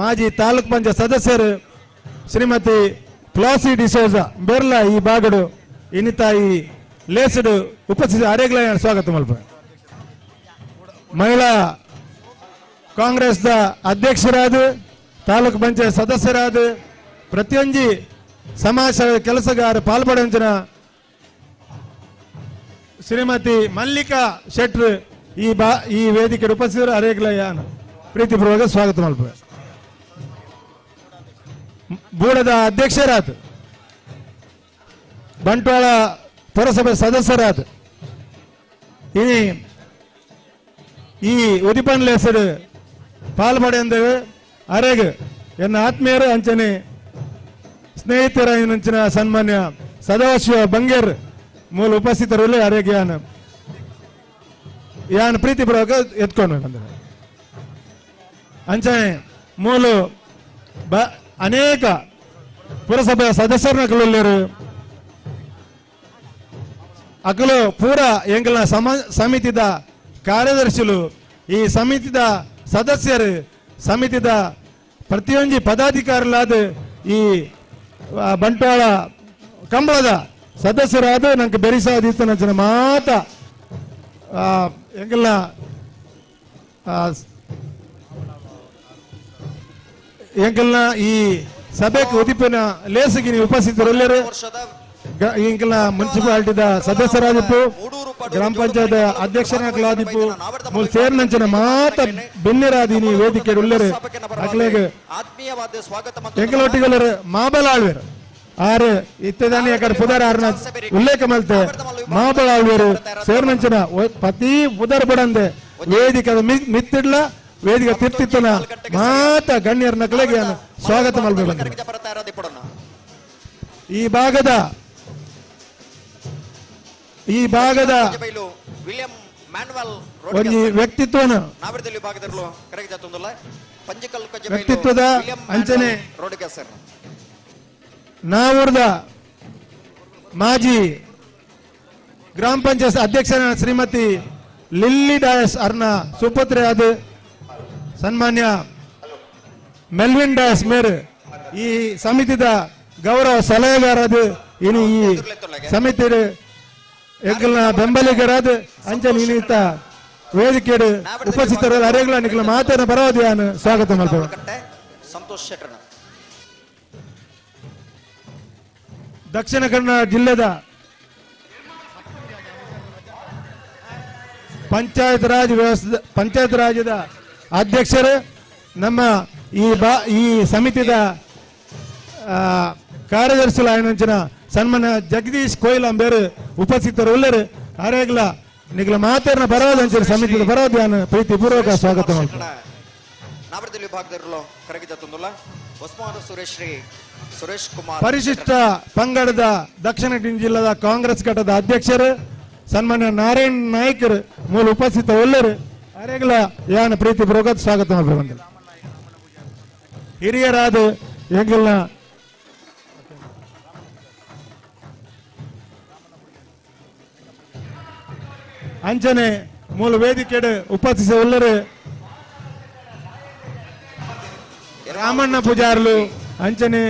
ಮಾಜಿ ತಾಲೂಕು ಪಂಚಾಯತ್ ಸದಸ್ಯರು ಶ್ರೀಮತಿ ಕ್ಲಾಸಿ ಡಿಸೋಜ ಬೆರ್ಲ ಈ ಬಾಗಡು ಇನಿತ ಈ ಲೇಸಡು ಉಪಸ್ಥಿತ ಅರೆಗ್ಲ ಸ್ವಾಗತ ಮಲ್ಪ ಮಹಿಳಾ ಕಾಂಗ್ರೆಸ್ದ ಅಧ್ಯಕ್ಷರಾದ ತಾಲೂಕು ಪಂಚಾಯತ್ ಸದಸ್ಯರಾದ ಪ್ರತಿಯೊಂದು ಸಮಾಜ ಕೆಲಸಗಾರ ಪಾಲ್ಪಡುವಂಚಿನ ಶ್ರೀಮತಿ ಮಲ್ಲಿಕಾ ಶೆಟ್ರು ಈ ವೇದಿಕೆ ಉಪಸ್ಥಿತರು ಅರೆಗ್ಲ ಯಾನ ಪ್ರೀತಿಪೂರ್ವಕ ಸ್ವಾಗತ ಮಲ್ಪ ಬೂಡದ ಅಧ್ಯಕ್ಷರಾದ ಬಂಟ್ವಾಳ ಪುರಸಭೆ ಸದಸ್ಯರಾದ ಈ ಉದಿಪನ್ ಲೇಸಡ್ ಪಾಲ್ಪಡೆಂದು ಅರೆಗ್ ಎನ್ನ ಆತ್ಮೀಯರು ಅಂಚನೆ ಸ್ನೇಹಿತರ ಅಂಚಿನ ಸನ್ಮಾನ್ಯ ಸದಾಶಿವ ಬಂಗೇರ್ ಮೂಲ ಉಪಸ್ಥಿತರಲ್ಲಿ ಅರೆಗ್ ಯಾನ ಪ್ರೀತಿಪೂರ್ವಕ ಎತ್ಕೊಂಡು ಬಂದ ಅಂಚನೆ ಮೂಲ ಅನೇಕ ಪುರಸಭೆಯ ಸದಸ್ಯರನ್ನ ಅಕಲು ಪೂರ ಎಂಗಲ ಸಮಿತಿದ ಕಾರ್ಯದರ್ಶಿಗಳು ಈ ಸಮಿತಿದ ಸದಸ್ಯರು ಸಮಿತಿದ ಪ್ರತಿಯೊಂದು ಪದಾಧಿಕಾರಿಗಳಾದ ಈ ಬಂಟ್ವಾಳ ಕಂಬಳದ ಸದಸ್ಯರಾದ ನಂಗೆ ಬೆರಿಸಾದಿತ್ತು ನಂಚಿನ ಮಾತ ಎಂಗಲ್ಲ ಎಂಕಲ್ನ ಈ ಸಭೆಗೆ ಉದಿಪಿನ ಲೇಸಿಗೆ ನೀವು ಉಪಸ್ಥಿತರೆಲ್ಲರೂ ಇಂಕಲ್ನ ಮುನ್ಸಿಪಾಲಿಟಿದ ಸದಸ್ಯರಾದಿಪ್ಪು ಗ್ರಾಮ ಪಂಚಾಯತ್ ಅಧ್ಯಕ್ಷರಾದಿಪ್ಪು ಮೂಲ ಸೇರ್ನಂಚಿನ ಮಾತ ಬೆನ್ನಿರಾದೀನಿ ವೇದಿಕೆ ಉಳ್ಳರು ಅಕ್ಲೆಗೆ ಎಂಕಲೊಟ್ಟಿಗೆಲ್ಲರು ಮಾಬಲ್ ಆಳ್ವೇರು ಆರು ಇತ್ತದಾನಿ ಯಾಕಡೆ ಪುದರ್ ಆರ್ನ ಉಲ್ಲೇಖ ಮಲ್ತೆ ಮಾಬಳಾಳ್ವರು ಸೇರ್ನಂಚಿನ ಪತಿ ಪುದರ್ ಬಡಂದೆ ವೇದಿಕೆ ಮಿತ್ತಿಡ್ಲ ವೇದಿಕೆ ತಿರ್ತಿತ್ತನ ಮಾತ ಗಣ್ಯರ ನಕಲೆಗೆ ಸ್ವಾಗತ ಮಲ್ಬೇಕು. ಈ ಭಾಗದ ಒಂದು ವ್ಯಕ್ತಿತ್ವನ ವ್ಯಕ್ತಿತ್ವದ ಅಂಚನೆ ನಾವೂರ್ದ ಮಾಜಿ ಗ್ರಾಮ ಪಂಚಾಯತ್ ಅಧ್ಯಕ್ಷರ ಶ್ರೀಮತಿ ಲಿಲ್ಲಿ ಡಾಯಸ್ ಅರ್ನ ಸುಪುತ್ರೆ ಆದ ಸನ್ಮಾನ್ಯ ಮೆಲ್ವಿನ್ ಡಾಯಸ್ ಮೇರ್ ಈ ಸಮಿತಿದ ಗೌರವ ಸಲಹೆಗಾರದು ಇನ್ನು ಈ ಸಮಿತಿ ಎಗ್ಗಲ್ನ ಬೆಂಬಲಿಗರಾದ ಅಂಚನೆ ಇನ್ನಿತ ವೇದಿಕೆ ಉಪಸ್ಥಿತರಾದ ಅರೆಗಳ ನಿಖಲ ಮಾತನ್ನ ಬರೋದು ಯಾನು ಸ್ವಾಗತ ಮಾಡ್ತೇವೆ. ದಕ್ಷಿಣ ಕನ್ನಡ ಜಿಲ್ಲೆದ ಪಂಚಾಯತ್ ರಾಜ್ಯದ ಅಧ್ಯಕ್ಷರು ನಮ್ಮ ಈ ಸಮಿತಿದ ಕಾರ್ಯದರ್ಶಿಗಳ ಸನ್ಮಾನ್ಯ ಜಗದೀಶ್ ಕೊಯ್ಲ್ ಬೇರೆ ಉಪಸ್ಥಿತರು ಎಲ್ಲರೂ ಅರೆಗ್ಲ ನಿಗ್ಲ ಮಾತೇರ್ನ ಬರೋದಂಚ ಸಮಿತಿದ ಬರೋದು ಯಾನು ಪ್ರೀತಿ ಪೂರ್ವಕ ಸ್ವಾಗತ ಮಾಡ್ತಾರೆ. ಪರಿಶಿಷ್ಟ ಪಂಗಡದ ದಕ್ಷಿಣ ಕನ್ನಡ ಜಿಲ್ಲೆದ ಕಾಂಗ್ರೆಸ್ ಘಟಕದ ಅಧ್ಯಕ್ಷರು ಸನ್ಮಾನ್ಯ ನಾರಾಯಣ್ ನಾಯ್ಕರು ಮೂಲ ಉಪಸ್ಥಿತ ಎಲ್ಲರೂ ಅರೆಗ್ಲ ಯಾನ ಪ್ರೀತಿ ಪೂರ್ವಕ ಸ್ವಾಗತ ಮಾಡ್ಬೇಕು. ಹಿರಿಯರಾದ ಹೆಂಗಲ್ನ ಅಂಚನೆ ಮೂಲ ವೇದಿಕೆ ಉಪಸ್ಥಿತ ಎಲ್ಲರೂ ರಾಮಣ್ಣ ಪೂಜಾರ್ಲು ಅಂಚನೆ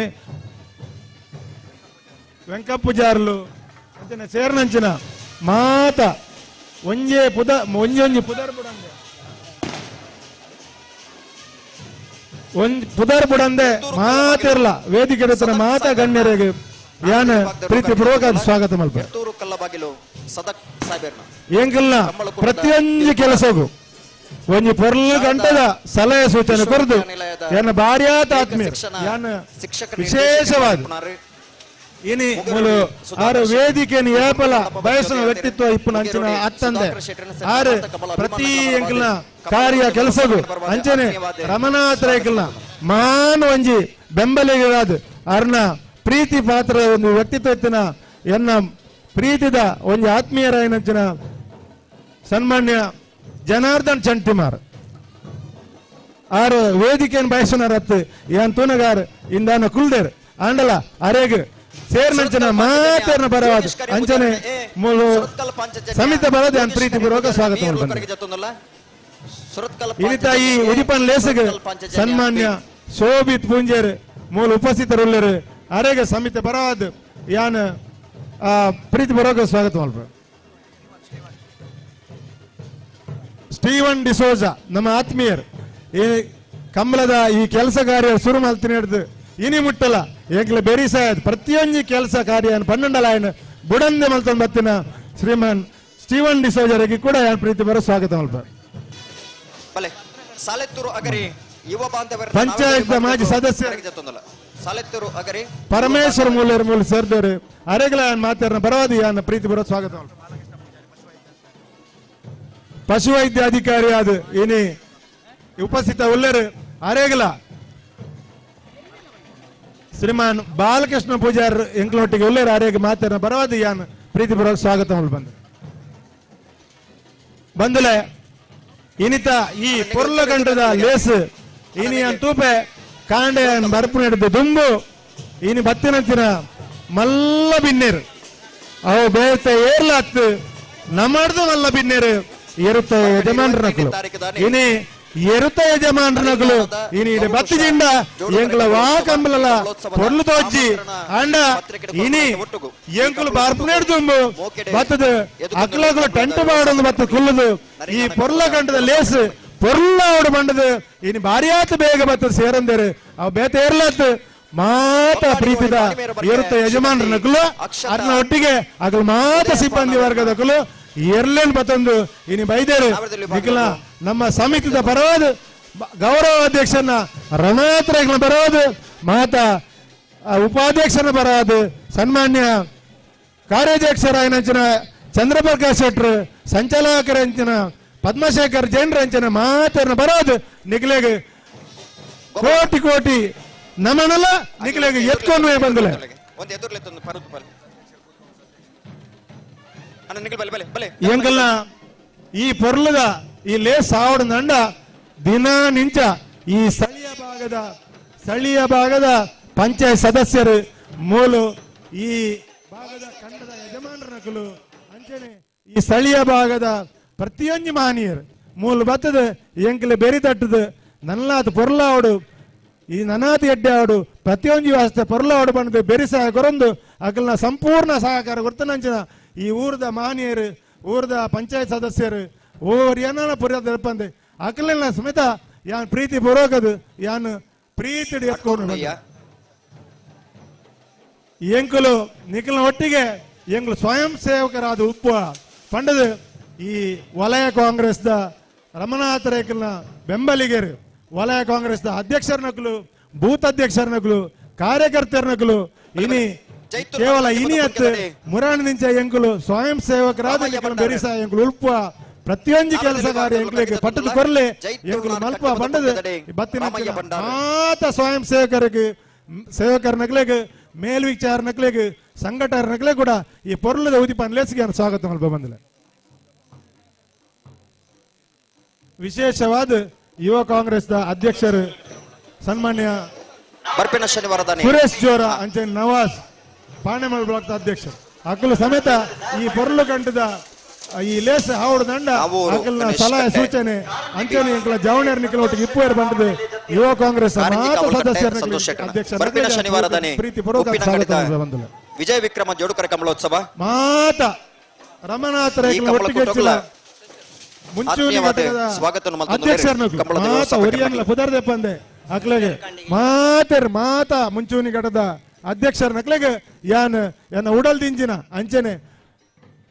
ವೆಂಕಪ್ಪ ಪೂಜಾರ್ಲು ಅಂಚನೆ ಸೇರ್ನಂಚಿನ ಮಾತ ಒಂಜಿ ಪುದರ್ ಬುಡಂದೆ ಪುದರ್ ಬುಡಂದೆ ಮಾತಿರ್ಲ ವೇದಿಕೆ ಮಾತ ಗಣ್ಯರಿಗೆ ಯಾನ ಪ್ರೀತಿ ಪೂರ್ವಕ ಸ್ವಾಗತ ಮಲ್ಪ. ಎಂಕಲ್ನ ಪ್ರತಿಯೊಂದು ಕೆಲಸಗೂ ಒಂಜಿ ಪೊರ್ಲು ಗಂಟದ ಸಲಹೆ ಸೂಚನೆ ಕೊರದು ಯಾನ ಭಾರ್ಯಾತ ಆತ್ಮೀಯ ಯಾನ ವಿಶೇಷವಾದ ಇನಿ ಮೂಲು ಆರು ವೇದಿಕೆ ಏಪಲ ಬಯಸಿನ ವ್ಯಕ್ತಿತ್ವ ಇಪ್ಪು ಅಂಚಿನ ಅತ್ತಂದೆ ಆರು ಪ್ರತಿ ಎಂಕಲ್ನ ಕಾರ್ಯ ಕೆಲಸಗೂ ಅಂಚನೆ ರಮನಾಥರ ಎಂಕಲ್ನ ಮಾನ್ ಒಂಜಿ ಬೆಂಬಲಿಗರಾದ ಅರ್ನ ಪ್ರೀತಿ ಪಾತ್ರ ಒಂದು ವ್ಯಕ್ತಿತ್ವ ಇತ್ತಿನ ಎನ್ನ ಪ್ರೀತಿದ ಒಂದು ಆತ್ಮೀಯರ ಏನಂಚಿನ ಸನ್ಮಾನ್ಯ ಜನಾರ್ದನ್ ಚಂಟಿಮಾರ್ ಆರು ವೇದಿಕೆಯನ್ನು ಬಯಸನ ರತ್ತು ಏನ್ ತೂನಗಾರ ಇಂದಾನ ಕುಲ್ದೇರ್ ಆಂಡಲ ಅರೆಗ್ ಸೇರ್ನಂಚನ ಮಾತೇರ್ನ ಬರವಾದ ಅಂಚನೆ ಮೂಲು ಸಮಿತ ಬರೋದು ಯಾನ್ ಪ್ರೀತಿ ಪೂರ್ವಕ ಸ್ವಾಗತ ಇನಿತ ಈ ಉದಿಪನ್ ಲೇಸಗೆ ಸನ್ಮಾನ್ಯ ಶೋಭಿತ್ ಪೂಂಜೇರ್ ಮೂಲ ಉಪಸ್ಥಿತರುಳ್ಳರು ಅರೆಗೆ ಸಮಿತ ಬರವಾದ ಯಾನ್ ಪ್ರೀತಿ ಪೂರ್ವಕ ಸ್ವಾಗತ ಮಾಡ್ಬೇಕು. ಸ್ಟೀವನ್ ಡಿಸೋಜ ನಮ್ಮ ಆತ್ಮೀಯರು ಈ ಕಂಬಳದ ಈ ಕೆಲಸ ಕಾರ್ಯ ಶುರು ಮಾಡ್ತೀನಿ ಹಿಡಿದು ಇನಿ ಮುಟ್ಟಲ ಏಕಲ ಬೆರಿಸಾಯದ್ ಪ್ರತಿಯೊಂದು ಕೆಲಸ ಕಾರ್ಯ ಪನ್ನೊಂಡಲ ఆయన ಬುಡಂದೆ ಮಲ್ತೊಂದು ಬತ್ತಿನ ಶ್ರೀಮಾನ್ ಸ್ಟೀವನ್ ಡಿಸೋಜರಿಗೆ ಕೂಡ ಯಾನ್ ಪ್ರೀತಿ ಬರೋ ಸ್ವಾಗತ ಮಾಡ್ಬೇಕು. ಪಂಚಾಯತ್ ಮಾಜಿ ಸದಸ್ಯ ಪರಮೇಶ್ವರ ಮೂಲ್ಯರ ಮೂಲ ಸೇರಿದವರು ಅರೆಗಳ ಮಾತಾಡ್ನ ಬರವಾದಿ ಯಾನ ಪ್ರೀತಿ ಬರೋ ಸ್ವಾಗತ ಮಾಡ್ಬೇಕು. ಪಶುವೈದ್ಯ ಅಧಿಕಾರಿ ಆದ ಏನಿ ಉಪಸ್ಥಿತ ಎಲ್ಲರೂ ಅರೆಗಲ ಶ್ರೀಮಾನ್ ಬಾಲಕೃಷ್ಣ ಪೂಜಾರ್ ಎಂಕ್ಲೊಟ್ಟಿಗೆ ಎಲ್ಲರೂ ಅರೆಗೆ ಮಾತಾಡ ಬರವಾದ ಯಾನ್ ಪ್ರೀತಿ ಬರೋ ಸ್ವಾಗತ ಬಂದು ಬಂದಲೆ ಇನಿತ ಈ ಪೊರ್ಲಗಂಡದ ಲೇಸ್ ಇನಿ ಅನ್ ತೂಪೆ ಕಾಂಡೆ ಬರಪು ನಡೆದು ದುಂಬು ಇನಿ ಬತ್ತಿನಂತಿನ ಮಲ್ಲ ಬಿನ್ನೇರು ಅವು ಬೇತ ಏರ್ಲತ್ತು ನಮ್ಮಡ್ದು ಮಲ್ಲ ಬಿನ್ನೇರು ಎರುತ್ತ ಯಜಮಾನ್ರ ನಕಲು ಇನಿ ಎರುತ್ತ ಯಜಮಾನ್ರ ನಕಲು ಇನಿ ಬತ್ತಿಜಿಂಡ ಎಂಕಲ ವಾಕಂಬಲ ಪೊರ್ಲು ತೋಜ್ಜಿ ಅಂಡ ಇನಿ ಎಂಕಲು ಬಾರ್ಪುನೇಡು ತುಂಬು ಬತ್ತದ ಅಕ್ಲಗಳು ಟೆಂಟ್ ಮಾಡೋದು ಬತ್ತ ಕುಲ್ಲದು ಈ ಪೊರ್ಲ ಗಂಟದ ಲೇಸ್ ಪೊರ್ಲ ಅವಡು ಬಂಡದು ಇನಿ ಭಾರಿಯಾತ ಬೇಗ ಬತ್ತದ ಸೇರಂದೇರು ಅವು ಬೇತ ಏರ್ಲತ್ತು ಮಾತ ಪ್ರೀತಿದ ಎರುತ್ತ ಯಜಮಾನ್ರ ನಕಲು ಅದನ್ನ ಒಟ್ಟಿಗೆ ಅಗಲು ಮಾತ ಸಿಬ್ಬಂದಿ ವರ್ಗದಕಲು ಎರ್ಲೇನ್ ಬತ್ತೊಂದು ಇನಿ ಬೈದೇರು ನಿಖಿಲ ನಮ್ಮ ಸಮಿತಿದ ಬರೋದು ಗೌರವ ಅಧ್ಯಕ್ಷನ ರಣಾತ್ರಗಳ ಬರೋದು ಮಾತ ಉಪಾಧ್ಯಕ್ಷನ ಬರಾದು ಸನ್ಮಾನ್ಯ ಕಾರ್ಯಾಧ್ಯಕ್ಷರಾಯನಂಚಿನ ಚಂದ್ರಪ್ರಕಾಶ್ ಶೆಟ್ರು ಸಂಚಾಲಕರಂಚಿನ ಪದ್ಮಶೇಖರ್ ಜೈನ್ರಂಚಿನ ಮಾತನ್ನ ಬರೋದು ನಿಖಿಲೆಗೆ ಕೋಟಿ ಕೋಟಿ ನಮನಲ್ಲ ನಿಖಿಲೆಗೆ ಎತ್ಕೊಂಡು ಬಂದಿಲ್ಲ ಒಂದು ಎದುರ್ಲೆತ್ತೊಂದು ಪರುದು ಬಲೆ ಅಣ್ಣ ನಿಖಿಲ್ ಬಲೆ ಬಲೆ ಬಲೆ ಎಂಕಲ್ನ ಈ ಪೊರ್ಲದ ಈ ಲೇಸ್ ಸಾವಿರ ದಂಡ ದಿನ ನಿಂಚ ಈ ಸ್ಥಳೀಯ ಭಾಗದ ಪಂಚಾಯತ್ ಸದಸ್ಯರು ಮೂಲು ಈ ಭಾಗದ ಖಂಡದ ಯಜಮಾನರ ನಕಲು ಅಂಚನೆ ಈ ಸ್ಥಳೀಯ ಭಾಗದ ಪ್ರತಿಯೊಂದು ಮಾನಿಯರು ಮೂಲ ಬತ್ತದ ಎಂಕಲೆ ಬೆರಿ ತಟ್ಟದು ನಲ್ಲಾದ ಪೊರ್ಲಾವಡು ಈ ನನಾತಿ ಎಡ್ಡೆ ಆವಡು ಪ್ರತಿಯೊಂದು ವ್ಯವಸ್ಥೆ ಪೊರ್ಲಾವಡು ಬಂದು ಬೆರಿಸ ಕೊರಂದು ಅಕಲ್ನ ಸಂಪೂರ್ಣ ಸಹಕಾರ ಕೊಡ್ತಾನಂಚಿನ ಈ ಊರದ ಮಾನಿಯರು ಊರದ ಪಂಚಾಯತ್ ಸದಸ್ಯರು ಓವರ್ ಏನಾನ ಪುರ್ಯಾದ ಬಂದೆ ಅಕಲ್ನ ಸಮೇತ ಯಾನ್ ಪ್ರೀತಿ ಪೂರ್ವಕದು ಯಾನ್ ಪ್ರೀತಿ ಎತ್ಕೊಂಡು ಎಂಕುಲು ನಿಖಿಲ್ನ ಒಟ್ಟಿಗೆ ಎಂಕುಲು ಸ್ವಯಂ ಸೇವಕರಾದ ಉಪ್ಪು ಪಂಡದು ಈ ವಲಯ ಕಾಂಗ್ರೆಸ್ ದ ರಮನಾಥ ರೇಖಲ್ನ ಬೆಂಬಲಿಗರು ವಲಯ ಕಾಂಗ್ರೆಸ್ ದ ಅಧ್ಯಕ್ಷರ ನಕಲು ಬೂತ್ ಅಧ್ಯಕ್ಷರ ನಕಲು ಕಾರ್ಯಕರ್ತರ ನಕಲು ಇನಿ ಕೇವಲ ಇನಿ ಹತ್ತು ಮುರಾಣಿ ನಿಂಚ ಎಂಕುಲು ಸ್ವಯಂ ಸೇವಕರಾದ ಬೆರಿಸ ಎಂಕುಲು ಉಲ್ಪ ಪ್ರತಿಯೊಂದು ಕೆಲಸ ಕಾರ್ಯ ಎಂಕ್ಲಿಗೆ ಪಟ್ಟದ ಕೊರಲೆ ಎಂಕುಲು ಮಲ್ಪ ಬಂಡದು ಬತ್ತಿನ ಮಾತ ಸ್ವಯಂ ಸೇವಕರ ನಕಲಿಗೆ ಮೇಲ್ವಿಚಾರ ನಕಲಿಗೆ ಸಂಘಟರ ನಕಲೆ ಕೂಡ ಈ ಪೊರ್ಲದ ಉದಿಪನ್ ಲೇಸಿಗೆ ಸ್ವಾಗತ ಮಲ್ಪ ಬಂದಿಲ್ಲ ವಿಶೇಷವಾದ ಯುವ ಕಾಂಗ್ರೆಸ್ ದ ಅಧ್ಯಕ್ಷರು ಸನ್ಮಾನ್ಯ ಬರ್ಪಿನ ಶನಿವಾರದ ಸುರೇಶ್ ಜೋರ ಅಂಚನ್ ನವಾಜ್ ಪಾಣೆಮಲ್ ಬ್ಲಾಕ್ ಅಧ್ಯಕ್ಷರು ಅಕ್ಕಲು ಸಮೇತ ಈ ಪೊರ್ಲು ಕಂಠದ ಈ ಲೇಸ್ ಹಾವಡು ದಂಡ ಅಕ್ಕಲ್ನ ಸಲಹೆ ಸೂಚನೆ ಅಂಚನೆ ಎಂಕಲ ಜವಣರ್ ನಿಖಿಲ್ ಒಟ್ಟಿಗೆ ಇಪ್ಪುವರು ಬಂದದು ಯುವ ಕಾಂಗ್ರೆಸ್ ಬರ್ಪಿನ ಶನಿವಾರದ ಪ್ರೀತಿ ಪೂರ್ವಕ ಬಂದಿಲ್ಲ ವಿಜಯ ವಿಕ್ರಮ ಜೋಡುಕರ ಕಮಲೋತ್ಸವ ಮಾತ ರಮನಾಥ ರೇಖಲ ಒಟ್ಟಿಗೆ ಮುಂಚೂಣಿ ಘಟಕದ ಅಧ್ಯಕ್ಷರನ್ನ ಪುದರ್ದೆ ಪಂದೆ ಅಕ್ಲೆಗೆ ಮಾತ ಮುಂಚೂಣಿ ಘಟದ ಅಧ್ಯಕ್ಷರ ನಕ್ಲೆಗೆ ಯಾನ್ ಎನ್ನ ಉಡಲ್ ದಿಂಜಿನ ಅಂಚನೆ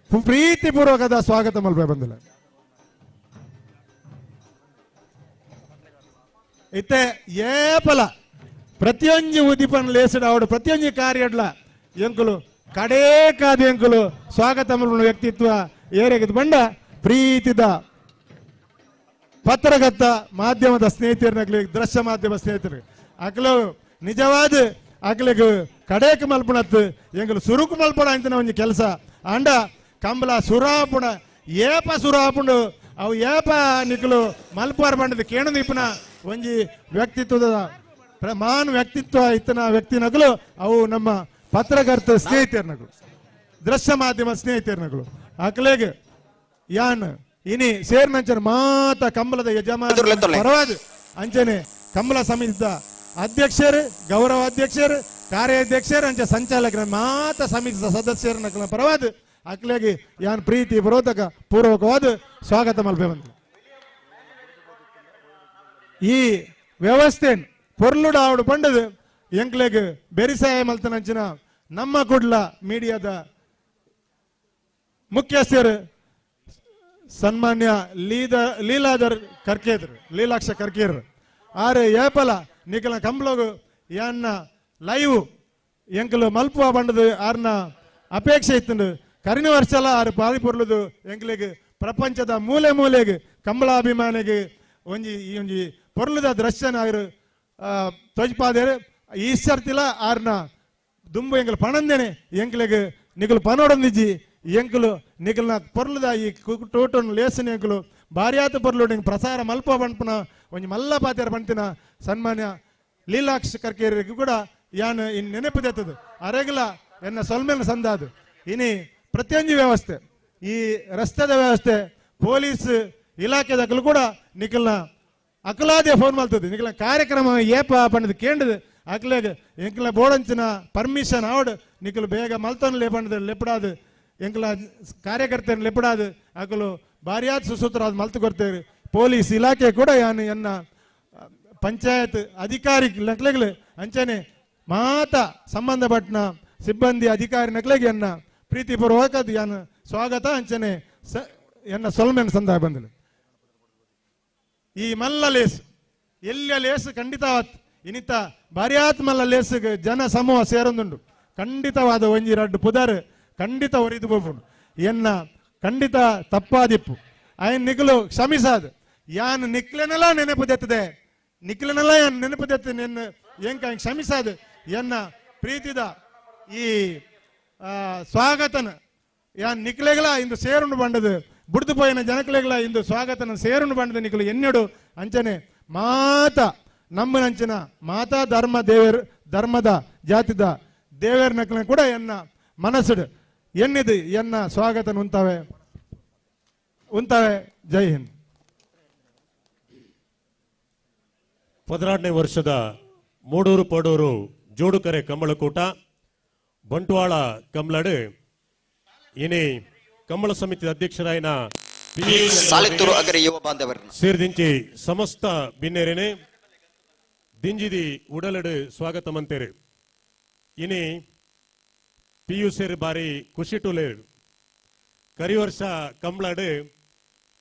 ಪ್ರೀತಿ ಪೂರ್ವಕದ ಸ್ವಾಗತ ಮಲ್ಪೆ ಬಂದಿಲ್ಲ ಇತ್ತೆ ಏಪಲ ಪ್ರತಿಯೊಂದು ಉದಿಪನ್ ಲೇಸಡ್ ಆವಡು ಪ್ರತಿಯೊಂದು ಕಾರ್ಯಡ್ಲ ಎಂಕುಲು ಕಡೇ ಕಾದ ಎಂಕುಲು ಸ್ವಾಗತ ಮಲ್ಪನ ವ್ಯಕ್ತಿತ್ವ ಏರೆಗಿದ್ ಬಂಡ ಪ್ರೀತಿದ ಪತ್ರಕರ್ತ ಮಾಧ್ಯಮದ ಸ್ನೇಹಿತರನಾಗ್ಲಿ ದೃಶ್ಯ ಮಾಧ್ಯಮ ಸ್ನೇಹಿತರು ಅಕ್ಲು ನಿಜವಾದ ಅಕ್ಲಿಗೆ ಕಡೇಕ ಮಲ್ಪಣತ್ ಎಂಗಲು ಸುರುಕು ಮಲ್ಪಣ ಅಂತ ಒಂದು ಕೆಲಸ ಅಂಡ ಕಂಬಲ ಸುರಾಪುಣ ಏಪ ಸುರಾಪುಂಡು ಅವು ಏಪ ನಿಖಲು ಮಲ್ಪಾರ್ ಬಂಡದ ಕೇಣದ ಇಪ್ಪನ ಒಂಜಿ ವ್ಯಕ್ತಿತ್ವದ ಮಾನ್ ವ್ಯಕ್ತಿತ್ವ ಇತ್ತನ ವ್ಯಕ್ತಿ ನಗಲು ಅವು ನಮ್ಮ ಪತ್ರಕರ್ತ ಸ್ನೇಹಿತರನಗಳು ದೃಶ್ಯ ಮಾಧ್ಯಮ ಸ್ನೇಹಿತರನಗಳು ಅಕ್ಲೆಗೆ ಯಾನ್ ಇನಿ ಸೇರ್ನಂಚನ ಮಾತ ಕಂಬಲದ ಯಜಮಾನ ಪರವಾದ ಅಂಚನೆ ಕಂಬಲ ಸಮಿತಿದ ಅಧ್ಯಕ್ಷರು ಗೌರವ ಅಧ್ಯಕ್ಷರು ಕಾರ್ಯಾಧ್ಯಕ್ಷರು ಅಂಚೆ ಸಂಚಾಲಕರ ಮಾತ ಸಮಿತಿದ ಸದಸ್ಯರ ಪರವಾದ ಅಕ್ಲೆಗೆ ಯಾನ್ ಪ್ರೀತಿ ಪೂರ್ವಕವಾದ ಸ್ವಾಗತ ಮಲ್ಪೆ ಬಂತು ಈ ವ್ಯವಸ್ಥೆ ಪೊರ್ಲುಡ ಆವಡು ಪಂಡದು ಎಂಕ್ಲೆಗೆ ಬೆರಿಸಾಯ ಮಲ್ತನಂಚಿನ ನಮ್ಮ ಕುಡ್ಲ ಮೀಡಿಯಾದ ಮುಖ್ಯಸ್ಥರು ಸನ್ಮಾನ್ಯ ಲೀಲಾಧರ್ ಕರ್ಕೇದ್ರು ಲೀಲಾಕ್ಷ ಕರ್ಕೇರ್ ಆರೆ ಏಪಲ ನಿಖಲ ಕಂಬ್ಲೋಗು ಯಾನ್ನ ಲೈವ್ ಎಂಕಲು ಮಲ್ಪುವ ಬಂಡದು ಆರ್ನ ಅಪೇಕ್ಷೆ ಇತ್ತು ಕರಿನ ವರ್ಷಲ ಆರು ಪಾರಿ ಪೊರ್ಲುದು ಎಂಕ್ಲಿಗೆ ಪ್ರಪಂಚದ ಮೂಲೆ ಮೂಲೆಗೆ ಕಂಬಳಾಭಿಮಾನಿಗೆ ಒಂಜಿ ಪೊರ್ಲುದ ದೃಶ್ಯನ ಆರು ತ್ವಜ್ಪಾದೇರು ಈ ಸರ್ತಿಲ ಆರ್ನ ದುಂಬು ಎಂಕಲು ಪಣಂದೇನೆ ಎಂಕ್ಲಿಗೆ ನಿಖಲು ಪನೋಡೊಂದಿಜ್ಜಿ ಎಂಕಲು ನಿಖಲ್ನ ಪೊರ್ಲುದ ಈ ಟೋಟನ್ ಲೇಸನ ಎಂಕಲು ಭಾರಿಯಾತ ಪೊರ್ಲು ಪ್ರಸಾರ ಮಲ್ಪ ಬಂಪನ ಒಂಜಿ ಮಲ್ಲ ಪಾತ್ಯಾರ ಬಂತಿನ ಸನ್ಮಾನ್ಯ ಲೀಲಾಕ್ಷ ಕರ್ಕೇರಿಗೆ ಕೂಡ ಯಾನ್ ಇನ್ ನೆನಪು ತೆತ್ತದು ಅರೆಗಲ ಎನ್ನ ಸೊಲ್ಮೆನ ಸಂದಾದು ಇನಿ ಪ್ರತಿಯೊಂದು ವ್ಯವಸ್ಥೆ ಈ ರಸ್ತೆದ ವ್ಯವಸ್ಥೆ ಪೊಲೀಸ್ ಇಲಾಖೆದಾಗಲು ಕೂಡ ನಿಖಲ್ನ ಅಕಲಾದೇ ಫೋನ್ ಮಾಡ್ತದೆ ನಿಖಲ್ನ ಕಾರ್ಯಕ್ರಮ ಏಪ ಪಂಡದು ಕೇಂದ್ರದ ಅಕ್ಲೆಗೆ ಎಂಕಲ ಬೋಡಂಚಿನ ಪರ್ಮಿಷನ್ ಆವಡ್ ನಿಖಲು ಬೇಗ ಮಲ್ತನ ಲೇಪಂಡದ ಲೆಪ್ಪಡಾದು ಎಂಕಲ ಕಾರ್ಯಕರ್ತನ ಲೆಪ್ಪಡಾದು ಅಕಲು ಭಾರಿಯಾದ ಸುಸೂತ್ರಾದ ಮಲ್ತು ಕೊಡ್ತೇವೆ ಪೊಲೀಸ್ ಇಲಾಖೆ ಕೂಡ ಯಾನ್ ಎನ್ನ ಪಂಚಾಯತ್ ಅಧಿಕಾರಿ ನಕ್ಲೆಗಳು ಅಂಚನೆ ಮಾತ ಸಂಬಂಧಪಟ್ಟ ಸಿಬ್ಬಂದಿ ಅಧಿಕಾರಿ ನಕ್ಲೆಗೆ ಎನ್ನ ಪ್ರೀತಿಪೂರ್ವಕದ ಯಾನ್ ಸ್ವಾಗತ ಅಂಚನೆ ಎನ್ನ ಸೊಲ್ಮೆನ್ ಸಂದಾಯ ಬಂದಿಲ್ಲ ಈ ಮಲ್ಲ ಲೇಸ್ ಎಲ್ಲ ಲೇಸ್ ಖಂಡಿತ ಇನಿತ ಭಾರಿಯಾತ್ ಮಲ್ಲ ಲೇಸಿಗೆ ಜನ ಸಮೂಹ ಸೇರೊಂದುಂಡು ಖಂಡಿತವಾದ ಒಂಜಿ ರಡ್ಡು ಪುದರ್ ಖಂಡಿತ ಒರಿದು ಬೋಪುಂಡು ಎನ್ನ ಖಂಡಿತ ತಪ್ಪಾದಿಪ್ಪು ಆಯ್ನ ನಿಖಲು ಕ್ಷಮಿಸಾದ ಯಾನ್ ನಿಕ್ಲೆನೆಲ್ಲ ನೆನಪು ದೆತ್ತದೆ ನಿಕ್ಲೆನೆಲ್ಲ ಯಾನ್ ನೆನಪು ದೆತ್ತ ನೆನ್ನ ಏಂಕ ಕ್ಷಮಿಸಾದ ಎನ್ನ ಪ್ರೀತಿದ ಈ ಸ್ವಾಗತನ ಯಾನ್ ನಿಕ್ಲೆಗಳ ಇಂದು ಸೇರುಂಡು ಬಂಡದು ಬುಡ್ದು ಪೋಯಿನ ಜನಕ್ಲೆಗಳ ಇಂದು ಸ್ವಾಗತನ ಸೇರುಂಡು ಬಂಡದ ನಿಕ್ಲು ಎನ್ನೆಡು ಅಂಚನೆ ಮಾತ ನಮ್ಮನಂಚಿನ ಮಾತಾ ಧರ್ಮದ ಜಾತಿದ ದೇವೇರ್ ನಕ್ಲನ ಕೂಡ ಎನ್ನ ಮನಸ್ಸುಡು ಎನ್ನಿದು ಎನ್ನ ಸ್ವಾಗತನ ಉಂತಾವೆ ಜೈ ಹಿಂದ್. 16ನೇ ವರ್ಷದ ಮೂಡೂರು ಪಡೂರು ಜೋಡುಕರೆ ಕಂಬಳಕೂಟ ಬಂಟ್ವಾಳ ಕಮಲಾಡು ಇನಿ ಕಂಬಳ ಸಮಿತಿ ಅಧ್ಯಕ್ಷರಾಯಿನ ಸಾಲಿತ್ತೂರು ಅಗರಿ ಯುವ ಬಾಂಧವರನ್ನ ಸೇರಿದಿಂಚಿ ಸಮಸ್ತ ಬಿನ್ನೇರೇನೆ ದಿಂಜಿದಿ ಉಡಲಡು ಸ್ವಾಗತ ಮಂತೇರು ಇನಿ ಪಿಯುಸಿರ್ ಬಾರಿ ಖುಷಿಟುಲೇರು ಕರಿ ವರ್ಷ ಕಂಬಳಡು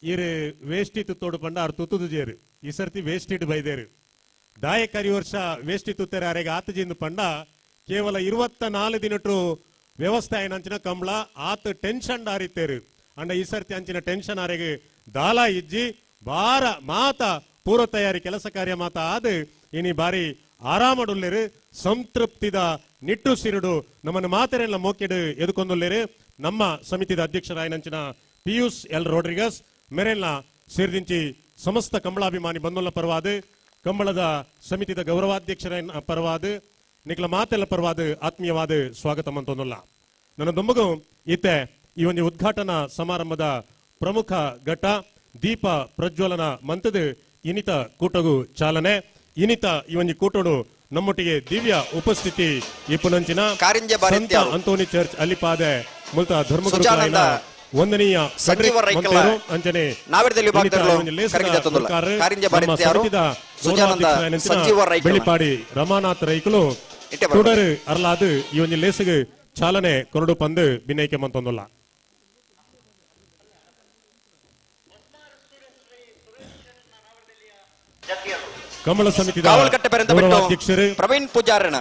ಇರು ವೇಸ್ಟ್ ಇತ್ತು ತೋಡು ಪಂಡ ಆರು ತುತ್ತುದು ಜೇರು ಈ ಸರ್ತಿ ವೇಸ್ಟ್ ಇಟ್ಟು ಬೈದೇರು ದಾಯ ಕರಿ ವರ್ಷ ವೇಸ್ಟ್ ತುತ್ತೇರು ಅರೆಗೆ ಆತಜಿಂದ ಪಂಡ ಕೇವಲ 24 ದಿನಟು ವ್ಯವಸ್ಥೆ ಅಂಚಿನ ಕಂಬಳ ಆತ ಟೆನ್ಷನ್ ಆರಿತ್ತೇರು ಅಂಡ ಈ ಸರ್ತಿ ಅಂಚಿನ ಟೆನ್ಷನ್ ಆರೆಗೆ ದಾಲ ಇಜ್ಜಿ ಬಾರ ಮಾತ ಪೂರ್ವ ತಯಾರಿ ಕೆಲಸ ಕಾರ್ಯ ಮಾತ ಆದ ಇನಿ ಬಾರಿ ಆರಾಮಡುಲ್ಲೇರು ಸಂತೃಪ್ತಿದ ನಿಟ್ಟು ಸಿರುಡು ನಮ್ಮನ್ನು ಮಾತೆರೆಲ್ಲ ಮೋಕೆಡು ಎದುಕೊಂದುಲ್ಲೇರು ನಮ್ಮ ಸಮಿತಿದ ಅಧ್ಯಕ್ಷರಾಯನಂಚಿನ ಪಿಯೂಸ್ ಎಲ್ ರೋಡ್ರಿಗಸ್ ಮೆರೆಲ್ನ ಸೇರಿದಿಂಚಿ ಸಮಸ್ತ ಕಂಬಳಾಭಿಮಾನಿ ಬಂಧುಗಳ ಪರವಾದ ಕಂಬಳದ ಸಮಿತಿದ ಗೌರವಾಧ್ಯಕ್ಷರ ಪರವಾದ ನಿಕ್ಲ ಮಾತೆಲ್ಲ ಪರವಾದ ಆತ್ಮೀಯವಾದ ಸ್ವಾಗತ ಮಂತೊಂದುಲ್ಲ ನನ್ನ ದೊಂಬಗು ಇತ್ತೆ ಈ ಒಂದು ಉದ್ಘಾಟನಾ ಸಮಾರಂಭದ ಪ್ರಮುಖ ಘಟ್ಟ ದೀಪ ಪ್ರಜ್ವಲನ ಮಂತದ ಇನಿತ ಕೂಟಗು ಚಾಲನೆ ಇನಿತ ಈ ಒಂದು ಕೂಟೋಡು ನಮ್ಮೊಟ್ಟಿಗೆ ದಿವ್ಯ ಉಪಸ್ಥಿತಿ ಇಪ್ಪುನಂಚಿನ ಸಂತ ಅಂತೋನಿ ಚರ್ಚ್ ಅಲ್ಲಿಪಾದೆ ಮುಲ್ತ ಧರ್ಮಗುರುಗಳಾದ ವಂದನೀಯ ಅಂಚನೆ ಬೆಳ್ಳಿಪಾಡಿ ರಮಾನಾಥ್ ರೈಕಲು ತುಡರು ಅರ್ಲಾದು ಈ ಒಂದು ಲೇಸಿಗೆ ಚಾಲನೆ ಕೊರಡು ಪಂದು ಭಿನ್ನೈಕೆ ಮಂತೊಂದುಲ್ಲ ಕಂಬಳ ಸಮಿತಿದ ಗೌರವಾಧ್ಯಕ್ಷರು ಪ್ರವೀಣ್ ಪೂಜಾರಣ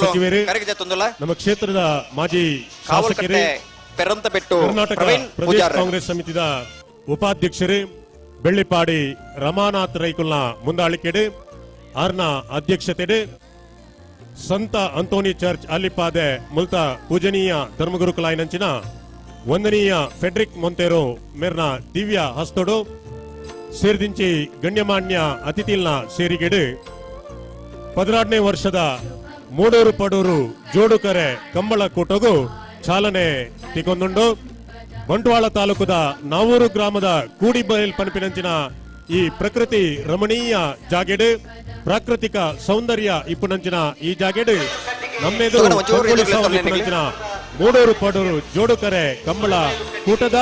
ಸಚಿವರು ನಮ್ಮ ಕ್ಷೇತ್ರದ ಮಾಜಿ ಶಾಸಕರು ಕರ್ನಾಟಕ ಪ್ರದೇಶ ಕಾಂಗ್ರೆಸ್ ಸಮಿತಿದ ಉಪಾಧ್ಯಕ್ಷರು ಬೆಳ್ಳಿಪಾಡಿ ರಮಾನಾಥ್ ರೈಕುಲ್ನ ಮುಂದಾಳಿಕೆಡು ಆರ್ನ ಅಧ್ಯಕ್ಷತೆಡು ಸಂತ ಅಂತೋನಿ ಚರ್ಚ್ ಅಲ್ಲಿಪಾದೆ ಮುಲ್ತ ಪೂಜನೀಯ ಧರ್ಮಗುರುಕುಲಾಯಿನಂಚಿನ ವಂದನೀಯ ಫೆಡ್ರಿಕ್ ಮೊಂತೆರೋ ಮೇರ್ನ ದಿವ್ಯ ಹಸ್ತೋಡು ಸೇರಿದಿಂಚಿ ಗಣ್ಯಮಾನ್ಯ ಅತಿಥಿಲ್ನ ಸೇರಿಗೆಡು 16ನೇ ವರ್ಷದ ಮೂಡೂರು ಪಡೂರು ಜೋಡುಕರೆ ಕಂಬಳ ಕೂಟಗು ಚಾಲನೆ ತಿಗೊಂದುಂಡು ಬಂಟ್ವಾಳ ತಾಲೂಕುದ ನಾವೂರು ಗ್ರಾಮದ ಕೂಡಿಬೈಲ್ ಪನಪಿನಂಚಿನ ಈ ಪ್ರಕೃತಿ ರಮಣೀಯ ಜಾಗೆಡು ಪ್ರಾಕೃತಿಕ ಸೌಂದರ್ಯ ಇಪ್ಪುನಂಚಿನ ಈ ಜಾಗೆಡು ನಮ್ಮೆದುರು ಮೂಡೂರು ಪಡೂರು ಜೋಡುಕರೆ ಕಂಬಳ ಕೂಟದ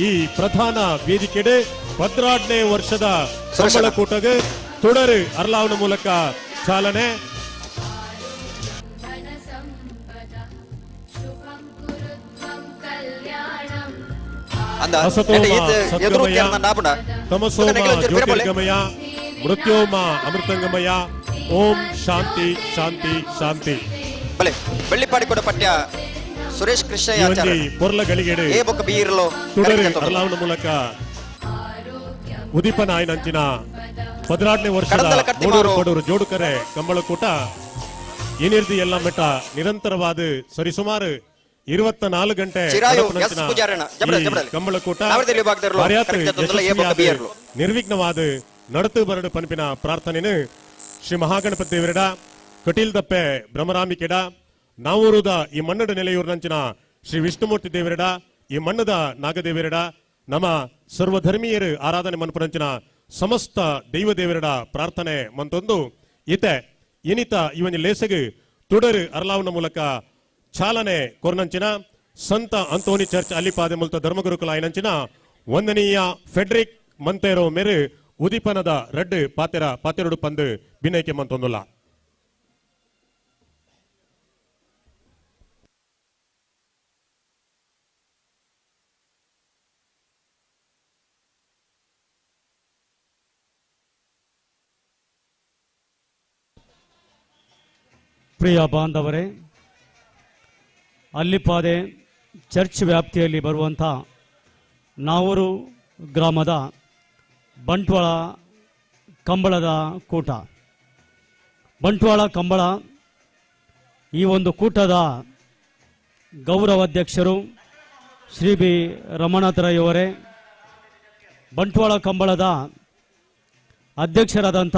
ಈ ಪ್ರಧಾನ ವೇದಿಕೆಡು 16ನೇ ವರ್ಷದ ಕಂಬಳ ಕೂಟಗೆ ತುಡರು ಅರ್ಲಾವನ ಮೂಲಕ ಚಾಲನೆ ತಮಸೋಮ ಜ್ಯೋತಿರ್ಗಮಯ ಮೃತ್ಯೋಮ ಅಮೃತಂಗಮಯ ಓಂ ಶಾಂತಿ ಶಾಂತಿ ಶಾಂತಿ ಬೆಳ್ಳಿಪಾಡಿ ಕೂಡ ಪಠ್ಯ ಸುರೇಶ್ ಕೃಷ್ಣ ಪೊರ್ಲ ಗಳಿಗೆಡು ಅರ್ಲಾವನ ಮೂಲಕ ಉದೀಪನಾಯನಂಚಿನ 16ನೇ ವರ್ಷದ ಮೂಡೂರು ಪಡೂರು ಜೋಡುಕರೆ ಕಂಬಳ ಕೂಟ ಏನಿರ್ದಿ ಎಲ್ಲ ಮೆಟ್ಟ ನಿರಂತರವಾದ ಸರಿಸುಮಾರು 24 ಗಂಟೆ ಕಂಬಳ ಕೂಟ ನಿರ್ವಿಘ್ನವಾದ ನಡತು ಬರಡು ಪಂಪಿನ ಪ್ರಾರ್ಥನೆನು ಶ್ರೀ ಮಹಾಗಣಪತಿ ದೇವರಡ ಕಟೀಲ್ ದಪ್ಪೆ ಬ್ರಹ್ಮರಾಮಿಕೆಡ ನಾವೂರುದ ಈ ಮಣ್ಣದ ನೆಲೆಯೂರಿನಂಚಿನ ಶ್ರೀ ವಿಷ್ಣುಮೂರ್ತಿ ದೇವರಡ ಈ ಮಣ್ಣದ ನಾಗದೇವರಡ ನಮ್ಮ ಸರ್ವಧರ್ಮೀಯರು ಆರಾಧನೆ ಮನ್ಪುರಂಚಿನ ಸಮಸ್ತ ದೈವ ದೇವರಡ ಪ್ರಾರ್ಥನೆ ಮಂತೊಂದು ಇತೆ ಇನಿತ ಇವನಿ ಲೇಸಗೆ ತುಡರು ಅರ್ಲಾವನ ಮೂಲಕ ಚಾಲನೆ ಕೊರ್ನಂಚಿನ ಸಂತ ಅಂತೋನಿ ಚರ್ಚ್ ಅಲ್ಲಿಪಾದೆ ಮುಲ್ತ ಧರ್ಮಗುರುಕುಲಾಯಿನಂಚಿನ ವಂದನೀಯ ಫೆಡ್ರಿಕ್ ಮಂತೇರೋ ಮೇರೆ ಉದೀಪನದ ರಡ್ಡು ಪಾತೆರಡು ಪಂದು ಭಿನ್ನೈಕೆ ಮಂತೊಂದುಲ್ಲ ಪ್ರಿಯ ಬಾಂಧವರೇ, ಅಲ್ಲಿಪಾದೆ ಚರ್ಚ್ ವ್ಯಾಪ್ತಿಯಲ್ಲಿ ಬರುವಂಥ ನಾವೂರು ಗ್ರಾಮದ ಬಂಟ್ವಾಳ ಕಂಬಳದ ಕೂಟ. ಬಂಟ್ವಾಳ ಕಂಬಳ ಈ ಒಂದು ಕೂಟದ ಗೌರವಾಧ್ಯಕ್ಷರು ಶ್ರೀ ಬಿ ರಮಣಾಥರಯ್ಯವರೇ, ಬಂಟ್ವಾಳ ಕಂಬಳದ ಅಧ್ಯಕ್ಷರಾದಂಥ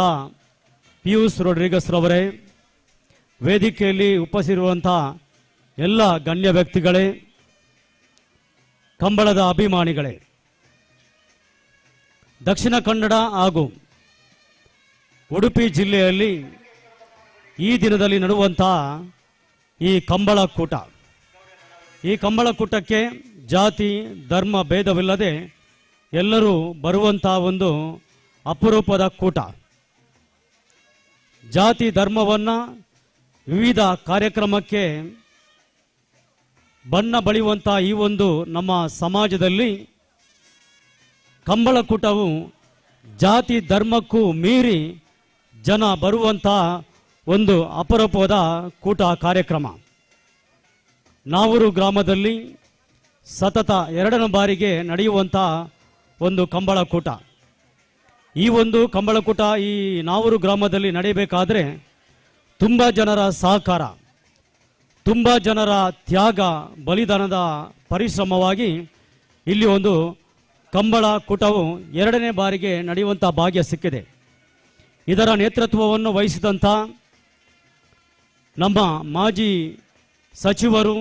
ಪಿಯೂಸ್ ರೊಡ್ರಿಗಸ್ ರವರೇ, ವೇದಿಕೆಯಲ್ಲಿ ಉಪಸ್ಥಿತಿರುವಂಥ ಎಲ್ಲ ಗಣ್ಯ ವ್ಯಕ್ತಿಗಳೇ, ಕಂಬಳದ ಅಭಿಮಾನಿಗಳೇ, ದಕ್ಷಿಣ ಕನ್ನಡ ಹಾಗೂ ಉಡುಪಿ ಜಿಲ್ಲೆಯಲ್ಲಿ ಈ ದಿನದಲ್ಲಿ ನಡೆಯುವಂಥ ಈ ಕಂಬಳ ಕೂಟ, ಈ ಕಂಬಳ ಕೂಟಕ್ಕೆ ಜಾತಿ ಧರ್ಮ ಭೇದವಿಲ್ಲದೆ ಎಲ್ಲರೂ ಬರುವಂಥ ಒಂದು ಅಪರೂಪದ ಕೂಟ. ಜಾತಿ ಧರ್ಮವನ್ನು ವಿವಿಧ ಕಾರ್ಯಕ್ರಮಕ್ಕೆ ಬಣ್ಣ ಬಳಿಯುವಂಥ ಈ ಒಂದು ನಮ್ಮ ಸಮಾಜದಲ್ಲಿ ಕಂಬಳ ಕೂಟವು ಜಾತಿ ಧರ್ಮಕ್ಕೂ ಮೀರಿ ಜನ ಬರುವಂಥ ಒಂದು ಅಪರೂಪದ ಕೂಟ ಕಾರ್ಯಕ್ರಮ. ನಾವೂರು ಗ್ರಾಮದಲ್ಲಿ ಸತತ 2ನೇ ಬಾರಿಗೆ ನಡೆಯುವಂಥ ಒಂದು ಕಂಬಳ ಕೂಟ. ಈ ಒಂದು ಕಂಬಳ ಕೂಟ ಈ ನಾವೂರು ಗ್ರಾಮದಲ್ಲಿ ನಡೆಯಬೇಕಾದ್ರೆ ತುಂಬ ಜನರ ಸಹಕಾರ, ತುಂಬ ಜನರ ತ್ಯಾಗ ಬಲಿದಾನದ ಪರಿಶ್ರಮವಾಗಿ ಇಲ್ಲಿ ಒಂದು ಕಂಬಳ ಕೂಟವು 2ನೇ ಬಾರಿಗೆ ನಡೆಯುವಂಥ ಭಾಗ್ಯ ಸಿಕ್ಕಿದೆ. ಇದರ ನೇತೃತ್ವವನ್ನು ವಹಿಸಿದಂಥ ನಮ್ಮ ಮಾಜಿ ಸಚಿವರು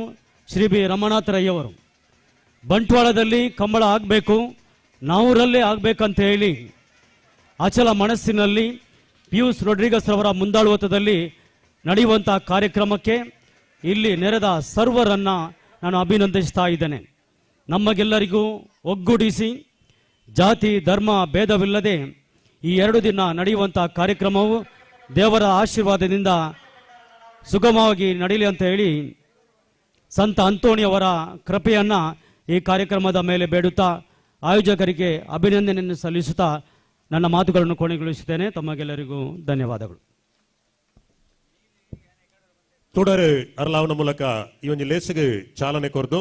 ಶ್ರೀ ಬಿ ರಮಣಾಥರಯ್ಯವರು ಬಂಟ್ವಾಳದಲ್ಲಿ ಕಂಬಳ ಆಗಬೇಕು, ನಾವೂರಲ್ಲೇ ಆಗಬೇಕಂತ ಹೇಳಿ ಅಚಲ ಮನಸ್ಸಿನಲ್ಲಿ ಪಿಯೂಸ್ ರೊಡ್ರಿಗಸ್ ರವರ ಮುಂದಾಳುತ್ವದಲ್ಲಿ ನಡೆಯುವಂಥ ಕಾರ್ಯಕ್ರಮಕ್ಕೆ ಇಲ್ಲಿ ನೆರೆದ ಸರ್ವರನ್ನು ನಾನು ಅಭಿನಂದಿಸ್ತಾ ಇದ್ದೇನೆ. ನಮಗೆಲ್ಲರಿಗೂ ಒಗ್ಗೂಡಿಸಿ ಜಾತಿ ಧರ್ಮ ಭೇದವಿಲ್ಲದೆ ಈ 2 ದಿನ ನಡೆಯುವಂಥ ಕಾರ್ಯಕ್ರಮವು ದೇವರ ಆಶೀರ್ವಾದದಿಂದ ಸುಗಮವಾಗಿ ನಡೆಯಲಿ ಅಂತ ಹೇಳಿ ಸಂತ ಅಂತೋಣಿಯವರ ಕೃಪೆಯನ್ನು ಈ ಕಾರ್ಯಕ್ರಮದ ಮೇಲೆ ಬೇಡುತ್ತಾ ಆಯೋಜಕರಿಗೆ ಅಭಿನಂದನೆಯನ್ನು ಸಲ್ಲಿಸುತ್ತಾ ನನ್ನ ಮಾತುಗಳನ್ನು ಕೊನೆಗೊಳಿಸುತ್ತೇನೆ. ತಮಗೆಲ್ಲರಿಗೂ ಧನ್ಯವಾದಗಳು. തുടര് ಅರ್ಲಾವನ ಮೂಲಕ ಈ ಒಂದು ಲೇಸಿಗೆ ಚಾಲನೆ ಕೊರ್ದು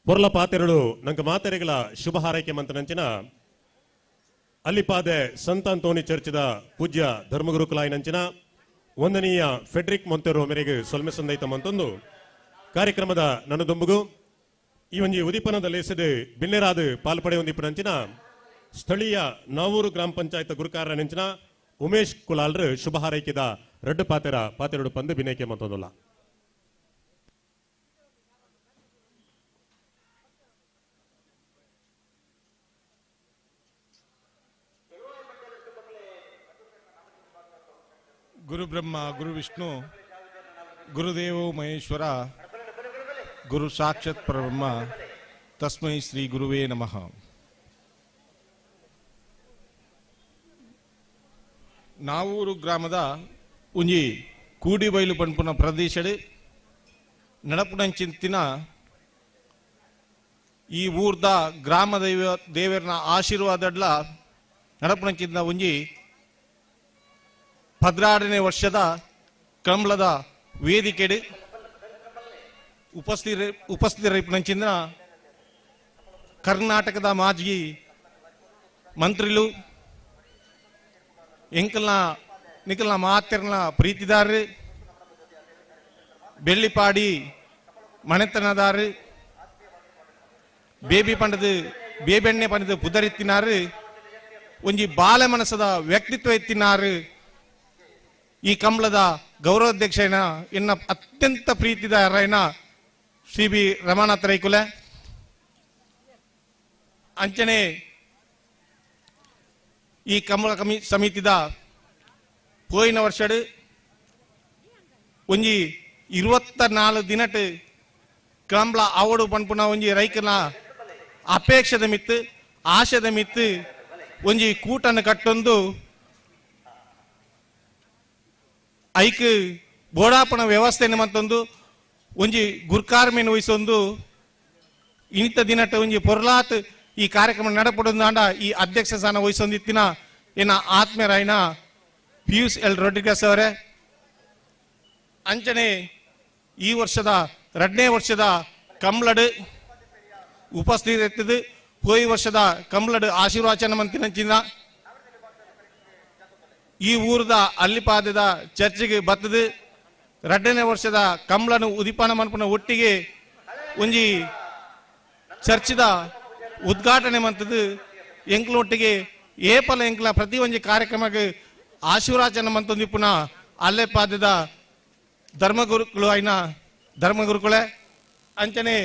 ಪೊರ್ಲ ಪಾತೆರಳು ನಂಗೆ ಮಾತೆರೆಗಳ ಶುಭ ಹಾರೈಕೆ ಮಂತನಂಚಿನ ಅಲ್ಲಿಪಾದೆ ಸಂತ ಅಂತೋನಿ ಚರ್ಚಿದ ಪೂಜ್ಯ ಧರ್ಮಗುರುಕುಲಾಯಿನಂಚಿನ ವಂದನೀಯ ಫೆಡ್ರಿಕ್ ಮೊಂತೆರೋ ಮೇರೆಗೆ ಸೊಲ್ಮೆ ಸಂದೈತ ಮಂತೊಂದು ಕಾರ್ಯಕ್ರಮದ ನನ್ನ ದುಂಬುಗು ಈ ಒಂಜಿ ಉದಿಪನದ ಲೇಸದೆ ಬಿನ್ನೆರಾದು ಪಾಲ್ಪಡೆ ಹೊಂದಿಪ್ಪನಂಚಿನ ಸ್ಥಳೀಯ ನಾವೂರು ಗ್ರಾಮ ಪಂಚಾಯತ್ ಗುರುಕಾರ ನೆಂಚಿನ ಉಮೇಶ್ ಕುಲಾಲ್ರು ಶುಭ ಹಾರೈಕೆದ ರಡ್ಡು ಪಾತೆರಡು ಪಂದು ಬಿನೇಕೆ ಮಂತೊಂದುಲ್ಲ. ಗುರು ಬ್ರಹ್ಮ ಗುರು ವಿಷ್ಣು ಗುರುದೇವೋ ಮಹೇಶ್ವರ ಗುರು ಸಾಕ್ಷಾತ್ ಪರಬ್ರಹ್ಮ ತಸ್ಮೈ ಶ್ರೀ ಗುರುವೇ ನಮಃ. ನಾವೂರು ಗ್ರಾಮದ ಒಂಜಿ ಕೂಡಿಬೈಲು ಪಂಪುನ ಪ್ರದೇಶಡ್ ನಡಪುನಂಚಿಂತಿನ ಈ ಊರ್ದ ಗ್ರಾಮ ದೇವರನ ಆಶೀರ್ವಾದಡ್ಲ ನಡಪುನಂಚಿನ ಒಂಜಿ 16ನೇ ವರ್ಷದ ಕಂಬಳದ ವೇದಿಕೆಡ್ ಉಪಸ್ಥಿತರಿಪ್ಪನಂಚಿನ ಕರ್ನಾಟಕದ ಮಾಜಿ ಮಂತ್ರಿಲು ನಿಖಲ್ನ ಮಾತೆರ್ನ ಪ್ರೀತಿದಾರರು ಬೆಳ್ಳಿಪಾಡಿ ಮನೆತನದಾರು ಬೇಬೆಣ್ಣೆ ಪಂಡದು ಪುದರಿತ್ತಿನಾರು ಒಂಜಿ ಬಾಲ ಮನಸ್ಸದ ವ್ಯಕ್ತಿತ್ವ ಎತ್ತಿನಾರು ಈ ಕಂಬಳದ ಗೌರವಾಧ್ಯಕ್ಷನ ಎನ್ನ ಅತ್ಯಂತ ಪ್ರೀತಿದಾರನ ಶ್ರೀ ಬಿ ರಮಣಾಥರಯ್ಯಕುಲ ಅಂಚನೆ ಈ ಕಂಬಳ ಸಮಿತಿದ ಪೋಯಿನ ವರ್ಷಡ್ ಒಂಜಿ 24 ದಿನಟ್ ಕಂಬಳ ಅವಡು ಪನ್ಪುನ ಒಂಜಿ ರೈಕನ ಅಪೇಕ್ಷದ ಮಿತ್ತು ಆಶದ ಮಿತ್ತು ಒಂಜಿ ಕೂಟನ್ನು ಕಟ್ಟೊಂದು ಐಕ್ ಬೋಡಾಪಣ ವ್ಯವಸ್ಥೆಯನ್ನು ಮತ್ತೊಂದು ಒಂಜಿ ಗುರ್ಕಾರ್ಮೆನ್ ವಹಿಸೊಂದು ಇನಿತ ದಿನಟ ಒಂಜಿ ಪೊರ್ಲಾತ್ ಈ ಕಾರ್ಯಕ್ರಮ ನಡಪಡೊಂದು ಆಂಡ ಈ ಅಧ್ಯಕ್ಷ ಸ್ಥಾನ ವಹಿಸೊಂದಿತ್ತಿನ ಏನ ಆತ್ಮೀಯರಾಯಿನ ಪಿಯೂಸ್ ಎಲ್ ರೊಡ್ರಿಗಸ್ ಅವರೇ ಅಂಚನೆ ಈ ವರ್ಷದ 2ನೇ ವರ್ಷದ ಕಂಬ್ಲಡ್ ಉಪಸ್ಥಿತಿ ಎತ್ತದು ಹೋಯಿ ವರ್ಷದ ಕಂಬ್ಲಡ್ ಆಶೀರ್ವಾಚನ ಮಂತಿನಂಚಿನ ಈ ಊರದ ಅಲ್ಲಿಪಾದದ ಚರ್ಚಿಗೆ ಬತ್ತದು 2ನೇ ವರ್ಷದ ಕಂಬ್ಲನು ಉದಿಪಾನ ಮನ್ಪನ ಒಟ್ಟಿಗೆ ಒಂಜಿ ಚರ್ಚಿದ ಉದ್ಘಾಟನೆ ಮಂತದ್ದು ಎಂಕ್ಲೊಟ್ಟಿಗೆ ಏಪಲ ಎಂಕ್ಲ ಪ್ರತಿ ಒಂಜಿ ಕಾರ್ಯಕ್ರಮಕ್ಕೆ ಆಶೀರ್ವಾಚನ ಮಂತೊಂದಿಪ್ಪುನ ಅಲ್ಲೇ ಪಾದದ ಧರ್ಮಗುರುಗಳು ಐನ ಧರ್ಮಗುರುಗಳೇ ಅಂಚನೆ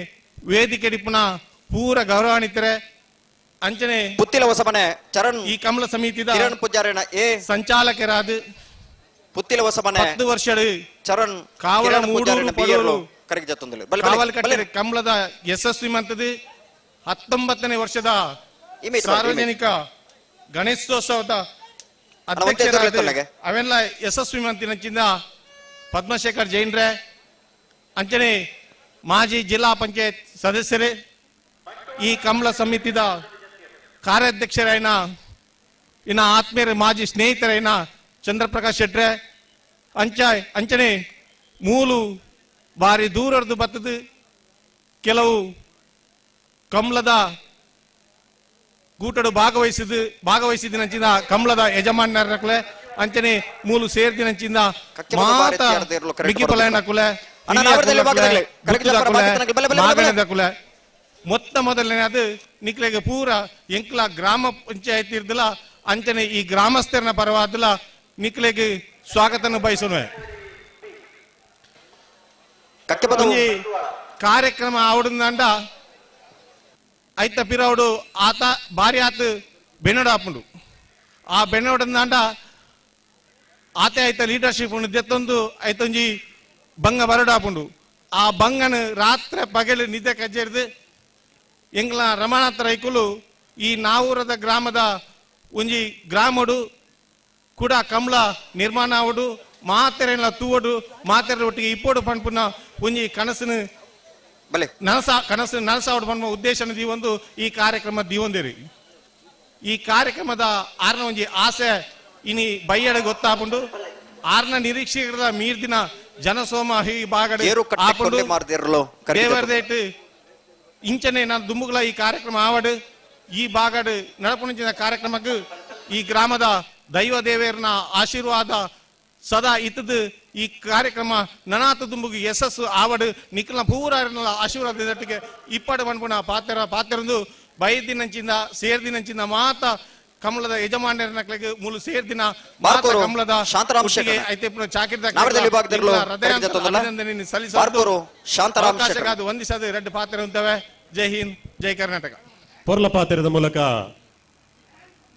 ವೇದಿಕೆ ಡಿಪ್ಪುನ ಪೂರ ಗೌರವಾನ್ವಿತರೆ ಅಂಚನೆ ಪುತ್ತಿಲ ಹೊಸಮನೆ ಚರಣ್ ಈ ಕಮಲ ಸಮಿತಿದ ಕಿರಣ್ ಪೂಜಾರಿನ ಎ ಸಂಚಾಲಕರಾದ ಪುತ್ತಿಲ ಹೊಸಮನೆ 10 ವರ್ಷಡು ಚರಣ್ ಕಾವಲ ಕಿರಣ್ ಪೂಜಾರಿನ ಮೂಡೂರು ಕರೆಗೆ ಜತ್ತೊಂದಿಲ್ಲ ಕಾವಲ್ ಕಟ್ಟೆ ಕಮಲದ ಯಶಸ್ವಿ ಮಂತದ್ದು 19ನೇ ವರ್ಷದ ಸಾರ್ವಜನಿಕ ಗಣೇಶೋತ್ಸವದ ಅಧ್ಯಕ್ಷರಾದ ಅವೆಲ್ಲ ಯಶಸ್ವಿ ಮಂತಿನಂಚಿಂದ ಪದ್ಮಶೇಖರ್ ಜೈನ್ರೆ ಅಂಚನೆ ಮಾಜಿ ಜಿಲ್ಲಾ ಪಂಚಾಯತ್ ಸದಸ್ಯರೇ ಈ ಕಮಲ ಸಮಿತಿದ ಕಾರ್ಯಾಧ್ಯಕ್ಷರೈನ ಇನ್ನ ಆತ್ಮೀಯರ ಮಾಜಿ ಸ್ನೇಹಿತರೈನ ಚಂದ್ರಪ್ರಕಾಶ್ ಶೆಟ್ರೆ ಅಂಚನೆ ಮೂಲು ಬಾರಿ ದೂರದ್ದು ಬತ್ತದು ಕೆಲವು ಕಮಲದ ಕೂಟಡು ಭಾಗವಹಿಸಿದಿನಂಚಿನ ಕಮಲದ ಯಜಮಾನರಕಲೆ ಅಂಚನೆ ಮೂಲು ಸೇರ್ದಿನಂಚಿನ ಮಾತ ಮಿಗಿಪಲಯನ ಕುಲೆ ಕುಲೆ ಮೊತ್ತ ಮೊದಲನೇ ಅದು ನಿಕ್ಲೆಗೆ ಪೂರ ಎಂಕ್ಲ ಗ್ರಾಮ ಪಂಚಾಯತ್ ಇರ್ದಿಲ್ಲ ಅಂಚನೆ ಈ ಗ್ರಾಮಸ್ಥರನ ಪರವಾದಲ್ಲ ನಿಕ್ಲೆಗೆ ಸ್ವಾಗತನ ಬಯಸೋಣ ಕಾರ್ಯಕ್ರಮ ಆವಡಂದ ಐತ ಪಿರವಡು ಆತ ಬಾರಿ ಆತ ಬೆನ್ನಡ ಆಪುಂಡು ಆ ಬೆನ್ನಡಂದ ಆತ ಐತ ಲೀಡರ್ಶಿಪ್ ದೆತ್ತೊಂದು ಐತೊಂಜಿ ಬಂಗ ಬರಡಾಪುಂಡು ಆ ಬಂಗನ ರಾತ್ರಿ ಪಗಲು ನಿದ್ದೆ ಕಜ್ಜೆರ್ದು ಎಂಗ್ಲ ರಮಣಾಥ ರೈಕುಲು ಈ ನಾವೂರದ ಗ್ರಾಮದ ಒಂಜಿ ಗ್ರಾಮಡು ಕೂಡ ಕಮಲ ನಿರ್ಮಾಣ ಆವಡು ಮಾತೆರೆಲ್ಲ ತೂವಡು ಮಾತೆರ ಒಟ್ಟಿಗೆ ಇಪ್ಪೋಡು ಪಂಪುನ ಒಂಜಿ ಕನಸು ನನಸಾವಡು ಪಂಪ ಉದ್ದೇಶ ದೀವೊಂದು ಈ ಕಾರ್ಯಕ್ರಮ ದೀವೊಂದಿರಿ ಈ ಕಾರ್ಯಕ್ರಮದ ಆರ್ನ ಒಂಜಿ ಆಸೆ ಇನಿ ಬೈಯಡ ಗೊತ್ತಾಪುಂಡು ಆರ್ನ ನಿರೀಕ್ಷೆಗಳ ಮೀರ್ದಿನ ಜನಸೋಮ ಈ ಬಾಗಡೆ ದೇವರದೇಟ್ ಇಂಚನೆ ನಾನು ದುಂಬುಗಳ ಈ ಕಾರ್ಯಕ್ರಮ ಆವಡು ಈ ಬಾಗಡು ನಡಪುಣಿಂಚಿನ ಕಾರ್ಯಕ್ರಮಕ್ಕೆ ಈ ಗ್ರಾಮದ ದೈವ ದೇವೇರನ ಆಶೀರ್ವಾದ ಸದಾ ಇತ್ತದು ಈ ಕಾರ್ಯಕ್ರಮ ನನಾತ ದುಂಬುಗೆ ಯಶಸ್ಸು ಆವಡು ನಿಖಲ ಪೂರ ಆಶೀರ್ವಾದದೊಟ್ಟಿಗೆ ಇಪ್ಪಡು ಪಂಪುನ ಪಾತ್ರಂದು ಬೈದಿನಂಚಿಂದ ಸೇರ್ದಿನಂಚಿಂದ ಮಾತ ಕಮಲದ ಯಜಮಾನರನಕ್ಲೆಗೆ ಮೂಲು ಸೇರ್ದಿನ ಕಮಲದ ಐತೆ ಅಭಿನಂದನೆ ಸಲ್ಲಿಸಲು ವಂದಿಸದು 2 ಪಾತ್ರ ಅಂತವೆ. ಜೈ ಹಿಂದ್, ಜೈ ಕರ್ನಾಟಕ. ಪೊರ್ಲ ಪಾತ್ರದ ಮೂಲಕ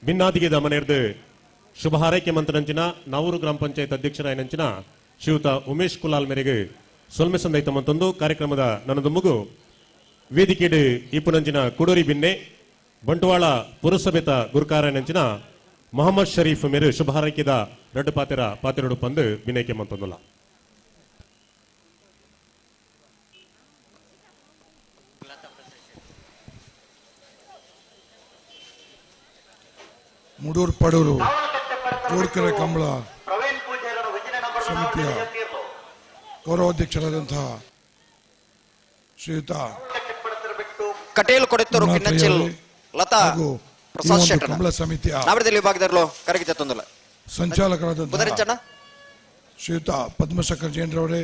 ಭಿನ್ನಾದಿಗೆ ದಮನೆರ್ದು ಶುಭ ಹಾರೈಕೆ ಮಂತ್ರನಂಚಿನ ನಾವೂರು ಗ್ರಾಮ ಪಂಚಾಯತ್ ಅಧ್ಯಕ್ಷರಾಯನಂಚಿನ ಶ್ರೀಯುತ ಉಮೇಶ್ ಕುಲಾಲ್ ಮೇರೆಗೆ ಸೊಲ್ಮೆ ಸಂದೈತ ಮತ್ತೊಂದು ಕಾರ್ಯಕ್ರಮದ ನನ್ನದು ಮುಗು ವೇದಿಕೆಡು ಇಪ್ಪುನಂಚಿನ ಕುಡೂರಿ ಬಿನ್ನೆ ಬಂಟ್ವಾಳ ಪುರಸಭೆತ ಗುರುಕಾರನಂಚಿನ ಮೊಹಮ್ಮದ್ ಶರೀಫ್ ಮೇರು ಶುಭ ಹಾರೈಕೆದ 2 ಪಾತೆರಡು ಪಂದು ಬಿನೈಕೆ ಮಂತೊಂದುಲ್ಲ. ಮುಡೂರು ಪಡೂರು ಜೋಡ್ಕೆರೆ ಕಂಬಳ ಸಮಿತಿಯ ಗೌರವಾಧ್ಯಕ್ಷರಾದಂತಹ ಶ್ರೀಯುತ ಕಟೇಲ್ ಕೊಡೆತ್ತೂರು ಕಿನ್ನಚ್ಚಿಲ್ ಲತಾ ಪ್ರಸಾದ್ ಶೆಟ್ಟರ್ ಕಂಬಳ ಸಮಿತಿಯ ನಾವಡದಲ್ಲಿ ವಿಭಾಗದಲ್ಲೂ ಕರೆಗೆ ಜತ್ತೊಂದಲ್ಲ ಸಂಚಾಲಕರಾದಂತಹ ಶ್ರೀಯುತ ಪದ್ಮಶೇಖರ್ ಜೈನ್ರವರೇ,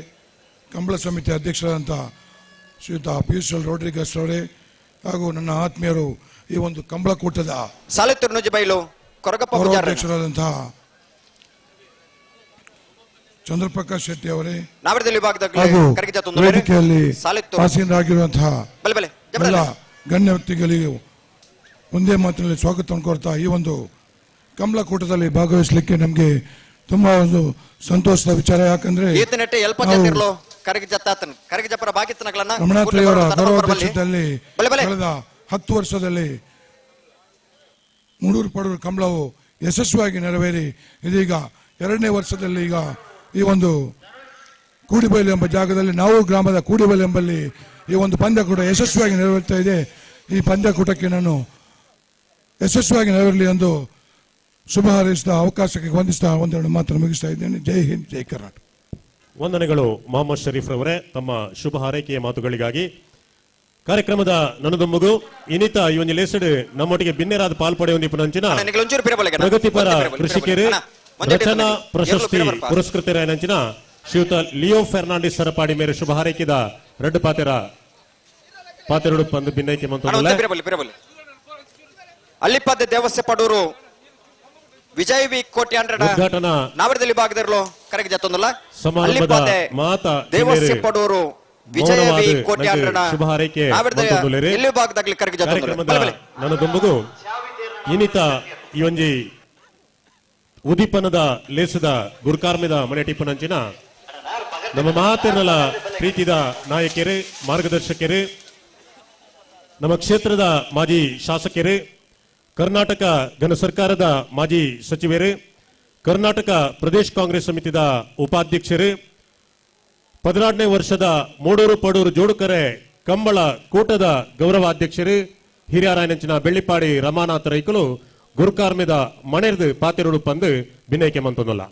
ಕಂಬಳ ಸಮಿತಿ ಅಧ್ಯಕ್ಷರಾದಂತಹ ಶ್ರೀಯುತ ಪಿಯೂಷ್ ರೋಡ್ರಿಗಸ್ ಅವರೇ ಹಾಗೂ ನನ್ನ ಆತ್ಮೀಯರು ಈ ಒಂದು ಕಂಬಳ ಕೂಟದ ಸಾಲಿತ್ತೂರು ನುಜಿಬೈಲು ಕೊರಗಪ್ಪ ಅಧ್ಯಕ್ಷರಾದಂತಹ ಚಂದ್ರಪ್ರಕಾಶ್ ಶೆಟ್ಟಿ ಅವರೇ, ವೇದಿಕೆಯಲ್ಲಿ ಆಸೀನರಾಗಿರುವಂತಹ ಎಲ್ಲ ಗಣ್ಯ ವ್ಯಕ್ತಿಗಳಿಗೆ ಒಂದೇ ಮಾತಿನಲ್ಲಿ ಸ್ವಾಗತವನ್ನು ಕೋರ್ತಾ ಈ ಒಂದು ಕಂಬಳ ಕೂಟದಲ್ಲಿ ಭಾಗವಹಿಸಲಿಕ್ಕೆ ನಮಗೆ ತುಂಬಾ ಒಂದು ಸಂತೋಷದ ವಿಚಾರ. ಯಾಕಂದ್ರೆ ರಮಣಾತ್ರಯವರ ಗೌರವಾಧ್ಯಕ್ಷತೆಯಲ್ಲಿ ಕಳೆದ 10 ವರ್ಷದಲ್ಲಿ ಮುಡೂರು ಪಡೂರು ಕಂಬಳವು ಯಶಸ್ವಿಯಾಗಿ ನೆರವೇರಿ ಇದೀಗ 2ನೇ ವರ್ಷದಲ್ಲಿ ಈಗ ಈ ಒಂದು ಕೂಡಿಬೈಲು ಎಂಬ ಜಾಗದಲ್ಲಿ ನಾವು ಗ್ರಾಮದ ಕೂಡಿಬೈಲು ಎಂಬಲ್ಲಿ ಈ ಒಂದು ಪಂದ್ಯಕೂಟ ಯಶಸ್ವಿಯಾಗಿ ನೆರವೇರ್ತಾ ಇದೆ. ಈ ಪಂದ್ಯಕೂಟಕ್ಕೆ ನಾನು ಯಶಸ್ವಿಯಾಗಿ ನೆರವೇರಲಿ ಎಂದು ಶುಭ ಹಾರೈಸಿದ ಅವಕಾಶಕ್ಕೆ ವಂದಿಸ್ತಾ ಒಂದೆರಡು ಮಾತನ್ನು ಮುಗಿಸ್ತಾ ಇದ್ದೇನೆ. ಜೈ ಹಿಂದ್, ಜೈ ಕರ್ನಾಟಕ. ವಂದನೆಗಳು ಮೊಹಮ್ಮದ್ ಶರೀಫ್ ರವರೇ ತಮ್ಮ ಶುಭ ಹಾರೈಕೆಯ ಮಾತುಗಳಿಗಾಗಿ. ಕಾರ್ಯಕ್ರಮದ ನನ್ನದೊಂಬಗು ಇನ್ನಿತ ಈ ಒಂದು ಲೇಸಡ್ ನಮ್ಮೊಟ್ಟಿಗೆ ಬಿನ್ನೆರಾದ ಪಾಲ್ಪಡೆಯೊಂದಿಪ್ಪನಂಚಿನ ಪ್ರಗತಿಪರ ಕೃಷಿಕರು ರಚನಾ ಪ್ರಶಸ್ತಿ ಪುರಸ್ಕೃತರಾಯನಂಚಿನ ಶ್ರೀಯುತ ಲಿಯೋ ಫೆರ್ನಾಂಡಿಸ್ ಸರಪಾಡಿ ಮೇರೆ ಶುಭ ಹಾರೈಕೆದ ರೆಡ್ ಪಾತೆರಡು ಪಂದು ಭಿನ್ನೈಕೆ ಅಲ್ಲಿಪದ್ದೆ ದೇವಸ್ಥೆ ಪಡೂರು ವಿಜಯ್ ವಿ ಕೋಟಿ ಉದ್ಘಾಟನಾ ನಾವರದಲ್ಲಿ ಭಾಗದಲ್ಲೋ ಕರೆಗೆ ಜತ್ತೊಂದಲ್ಲ ಸಮಾರಂಭದ ಮಾತ ದೇವಸ್ಥೆ ಪಡೂರು ವಿಜಯ್ ವಿ ಕೋಟಿ ಶುಭ ಹಾರೈಕೆ ಎಲ್ಲಿ ಭಾಗದಲ್ಲಿ ಕರೆಗೆ ಕಾರ್ಯಕ್ರಮದ ನನ್ನದೊಂಬಗು ಇನ್ನಿತ ಈ ಒಂಜಿ ಉದೀಪನದ ಲೇಸದ ಗುರುಕಾರ್ಮಿದ ಮನೆಟಿಪ್ಪನಂಚಿನ ನಮ್ಮ ಮಾತೆರಲ ಪ್ರೀತಿದ ನಾಯಕರು ಮಾರ್ಗದರ್ಶಕರು ನಮ್ಮ ಕ್ಷೇತ್ರದ ಮಾಜಿ ಶಾಸಕರು ಕರ್ನಾಟಕ ಘನ ಸರ್ಕಾರದ ಮಾಜಿ ಸಚಿವರು ಕರ್ನಾಟಕ ಪ್ರದೇಶ ಕಾಂಗ್ರೆಸ್ ಸಮಿತಿದ ಉಪಾಧ್ಯಕ್ಷರು 14ನೇ ವರ್ಷದ ಮೂಡೂರು ಪಡೂರು ಜೋಡುಕರೆ ಕಂಬಳ ಕೂಟದ ಗೌರವಾಧ್ಯಕ್ಷರು ಹಿರಿಯರಾಯನಂಚಿನ ಬೆಳ್ಳಿಪಾಡಿ ರಮಾನಾಥ ರೈಕಲು ಗುರುಕಾರ್ಮಿದ ಮಣೆರ್ದು ಪಾತೆರುಡು ಪಂದು ಭಿನ್ನೈಕೆ ಮಂತೊಂದಲ್ಲ.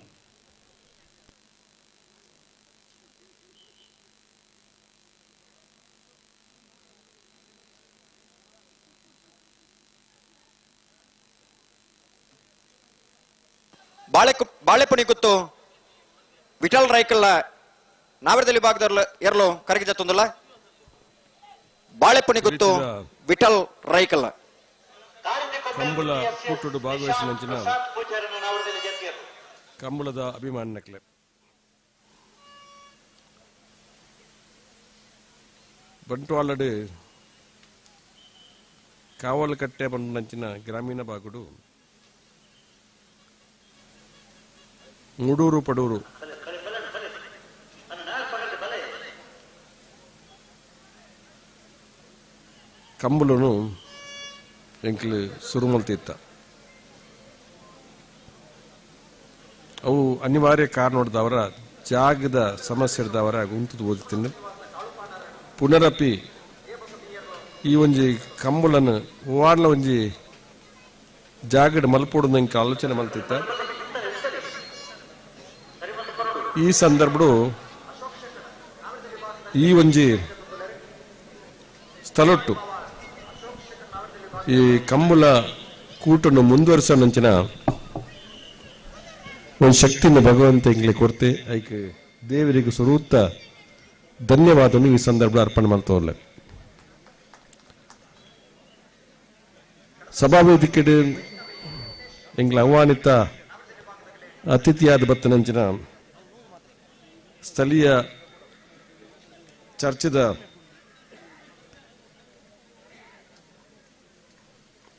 ಬಾಳೆಪುಣಿ ಗುತ್ತು ವಿಠಲ್ ರೈಕಲ್ಲ ನಾವರದಲ್ಲಿ ಭಾಗದಲ್ಲಿ ಎರಲು ಕರೆಗೆ ಜತ್ತೊಂದಲ್ಲ. ಬಾಳೆಪುಣಿ ಗುತ್ತು ವಿಠಲ್ ರೈಕಲ್ಲ ಕಂಬಳ ಕೂಟುಡು ಭಾಗವಹಿಸಿನ ಕಂಬಳದ ಅಭಿಮಾನಕ್ಲೆ ಬಂಟ್ವಾಳಡು ಕಾವಲು ಕಟ್ಟೆ ಬಂದಂಚಿನ ಗ್ರಾಮೀಣ ಭಾಗಡು ಮೂಡೂರು ಪಡೂರು ಕಂಬಳನು ಎಂಕ್ಲು ಸುರುಮಲ್ತಿತ್ತ ಅವು ಅನಿವಾರ್ಯ ಕಾರಣದವರ ಜಾಗದ ಸಮಸ್ಯೆ ಇದ್ದವರ ಗುಂತದು ಓದುತ್ತೀನಿ ಪುನರಪಿ ಈ ಒಂಜಿ ಕಂಬಳನ್ನು ಓವಾಡ್ಲ ಒಂಜಿ ಜಾಗದ ಮಲ್ಪೋಡು ನಂಗೆ ಆಲೋಚನೆ ಮಲ್ತಿತ್ತ. ಈ ಸಂದರ್ಭಡು ಈ ಒಂಜಿ ಸ್ಥಳೊಟ್ಟು ಈ ಕಂಬಳ ಕೂಟನ್ನು ಮುಂದುವರಿಸೋನಂಚಿನ ಒಂದು ಶಕ್ತಿನ ಭಗವಂತ ಇಂಗ್ಲಿ ಕೊಡ್ತೆ ಐಕೆ ದೇವರಿಗೆ ಸ್ವರೂತ ಧನ್ಯವಾದವನ್ನು ಈ ಸಂದರ್ಭ ಅರ್ಪಣೆ ಮಾಡ್ತವಲ್ಲ. ಸಭಾವೇದಿಕೆ ಎಂಗ್ಲ ಆಹ್ವಾನಿತ ಅತಿಥಿಯಾದ ಬತ್ತನಂಚಿನ ಸ್ಥಳೀಯ ಚರ್ಚದ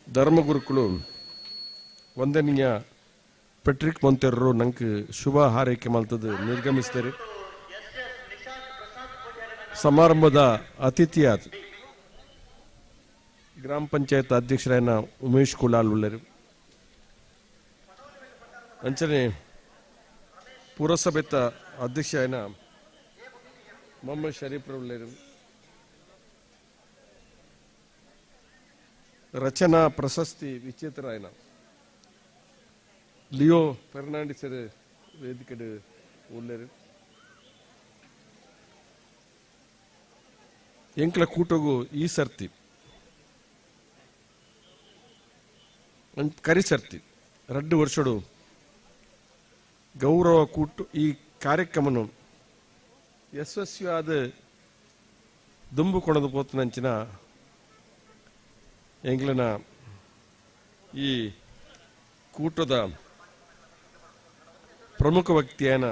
ಧರ್ಮಗುರುಗಳು ವಂದನೀಯ ಪೆಟ್ರಿಕ್ ಮೊಂತೆರರು ನಂಗೆ ಶುಭ ಹಾರೈಕೆ ಮಾಡ್ತದ್ದು ನಿರ್ಗಮಿಸಿದರು. ಸಮಾರಂಭದ ಅತಿಥಿಯಾದ ಗ್ರಾಮ ಪಂಚಾಯತ್ ಅಧ್ಯಕ್ಷರಾಯನ ಉಮೇಶ್ ಕುಲಾಲ್ ಉಳ್ಳರು, ಅಂಚನೆ ಪುರಸಭೆತ ಅಧ್ಯಕ್ಷ ಆಯ್ನ ಮೊಹಮ್ಮದ್ ಶರೀಫ್ ಉಳ್ಳರು, ರಚನಾ ಪ್ರಶಸ್ತಿ ವಿಚೇತರಾಯನ ಲಿಯೋ ಫೆರ್ನಾಂಡಿಸ್ ವೇದಿಕೆ ಉಳ್ಳರು, ಎಂಕ್ಲ ಕೂಟಗೂ ಈ ಸರ್ತಿ ಕರಿ ಸರ್ತಿ 2 ವರ್ಷಡು ಗೌರವ ಕೂಟು ಈ ಕಾರ್ಯಕ್ರಮನು ಯಶಸ್ವಿಯಾದ ದುಂಬುಕೊಣದು ಪೋತನಂಚಿನ ಎಂಗ್ಲನ ಈ ಕೂಟದ ಪ್ರಮುಖ ವ್ಯಕ್ತಿಯಾನ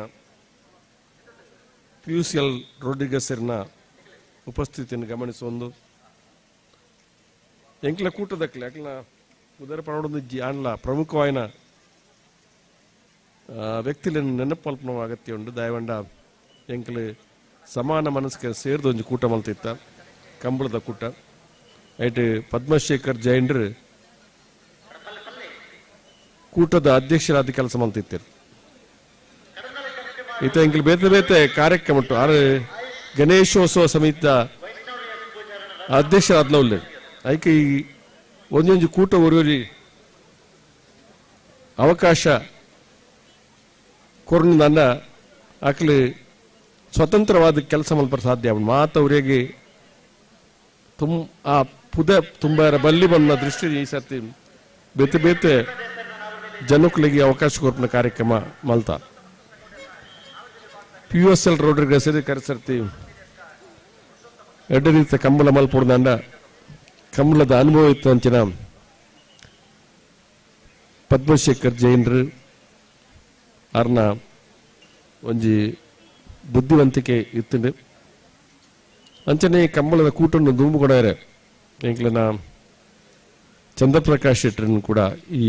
ಪಿಯುಸಿಎಲ್ ರೋಡ್ರಿಗಸ್ನ ಉಪಸ್ಥಿತಿಯನ್ನು ಗಮನಿಸೊಂದು ಎಂಕ್ಲ ಕೂಟದಕ್ಲೆ ಅಕ್ಲ ಉದರ ಪಡೋದು ಆನ್ಲ ಪ್ರಮುಖವಾಯಿನ ವ್ಯಕ್ತಿಗಳನ್ನು ನೆನಪಲ್ಪನ ಅಗತ್ಯ ಉಂಟು. ದಯವಂಡ ಎಂಕ್ಲು ಸಮಾನ ಮನಸ್ಸಿಗೆ ಸೇರಿದ ಒಂದು ಕೂಟ ಮಲ್ತಿತ್ತ ಕಂಬಳದ ಕೂಟ ಐಟ್ ಪದ್ಮಶೇಖರ್ ಜೈನ್ರು ಕೂಟದ ಅಧ್ಯಕ್ಷರಾದ ಕೆಲಸ ಮಲ್ತಿತ್ತರು. ಈತ ಎಂಕ್ಲು ಬೇತೆ ಬೇತೆ ಕಾರ್ಯಕ್ರಮ ಉಂಟು. ಆರು ಗಣೇಶೋತ್ಸವ ಸಮಿತಿಯ ಅಧ್ಯಕ್ಷರಾದ್ಲ ಉಳ್ಳೆ ಐಕೆ ಈ ಒಂದೊಂದು ಕೂಟ ಒರುವರಿ ಅವಕಾಶ ಕೊರ್ನ ಅಕ್ಲು ಸ್ವತಂತ್ರವಾದ ಕೆಲಸ ಮಲ್ಪರ ಸಾಧ್ಯ ಮಾತವರಿಗೆ ಆ ಪುದ ತುಂಬ ಬಲ್ಲಿ ಬಂದ ದೃಷ್ಟಿ ಈ ಸರ್ತಿ ಬೇತೆ ಬೇತೆ ಜನಕ್ಕಳಿಗೆ ಅವಕಾಶ ಕೊರ್ಪಿನ ಕಾರ್ಯಕ್ರಮ ಮಲ್ತಾ PUSL ರೋಡ್ರಿಗೆ ಸರಿ ಕರೆಸರ್ತಿ ಎರಡು ರೀತಿಯ ಕಂಬಳ ಮಲ್ಪುಡ್ದಂಡ ಕಂಬಳದ ಅನುಭವ ಇತ್ತು ಅಂಚಿನ ಪದ್ಮಶೇಖರ್ ಜೈನ್ರು ಅವ್ರನ್ನ ಒಂಜಿ ಬುದ್ಧಿವಂತಿಕೆ ಇತ್ತು ಅಂಚನೆ ಕಂಬಳದ ಕೂಟನ್ನು ಧೂಮು ಕೊಡಾರೆ ಎಂಕ್ಲನ ಚಂದ್ರಪ್ರಕಾಶ್ ಶೆಟ್ಟರನ್ನು ಕೂಡ ಈ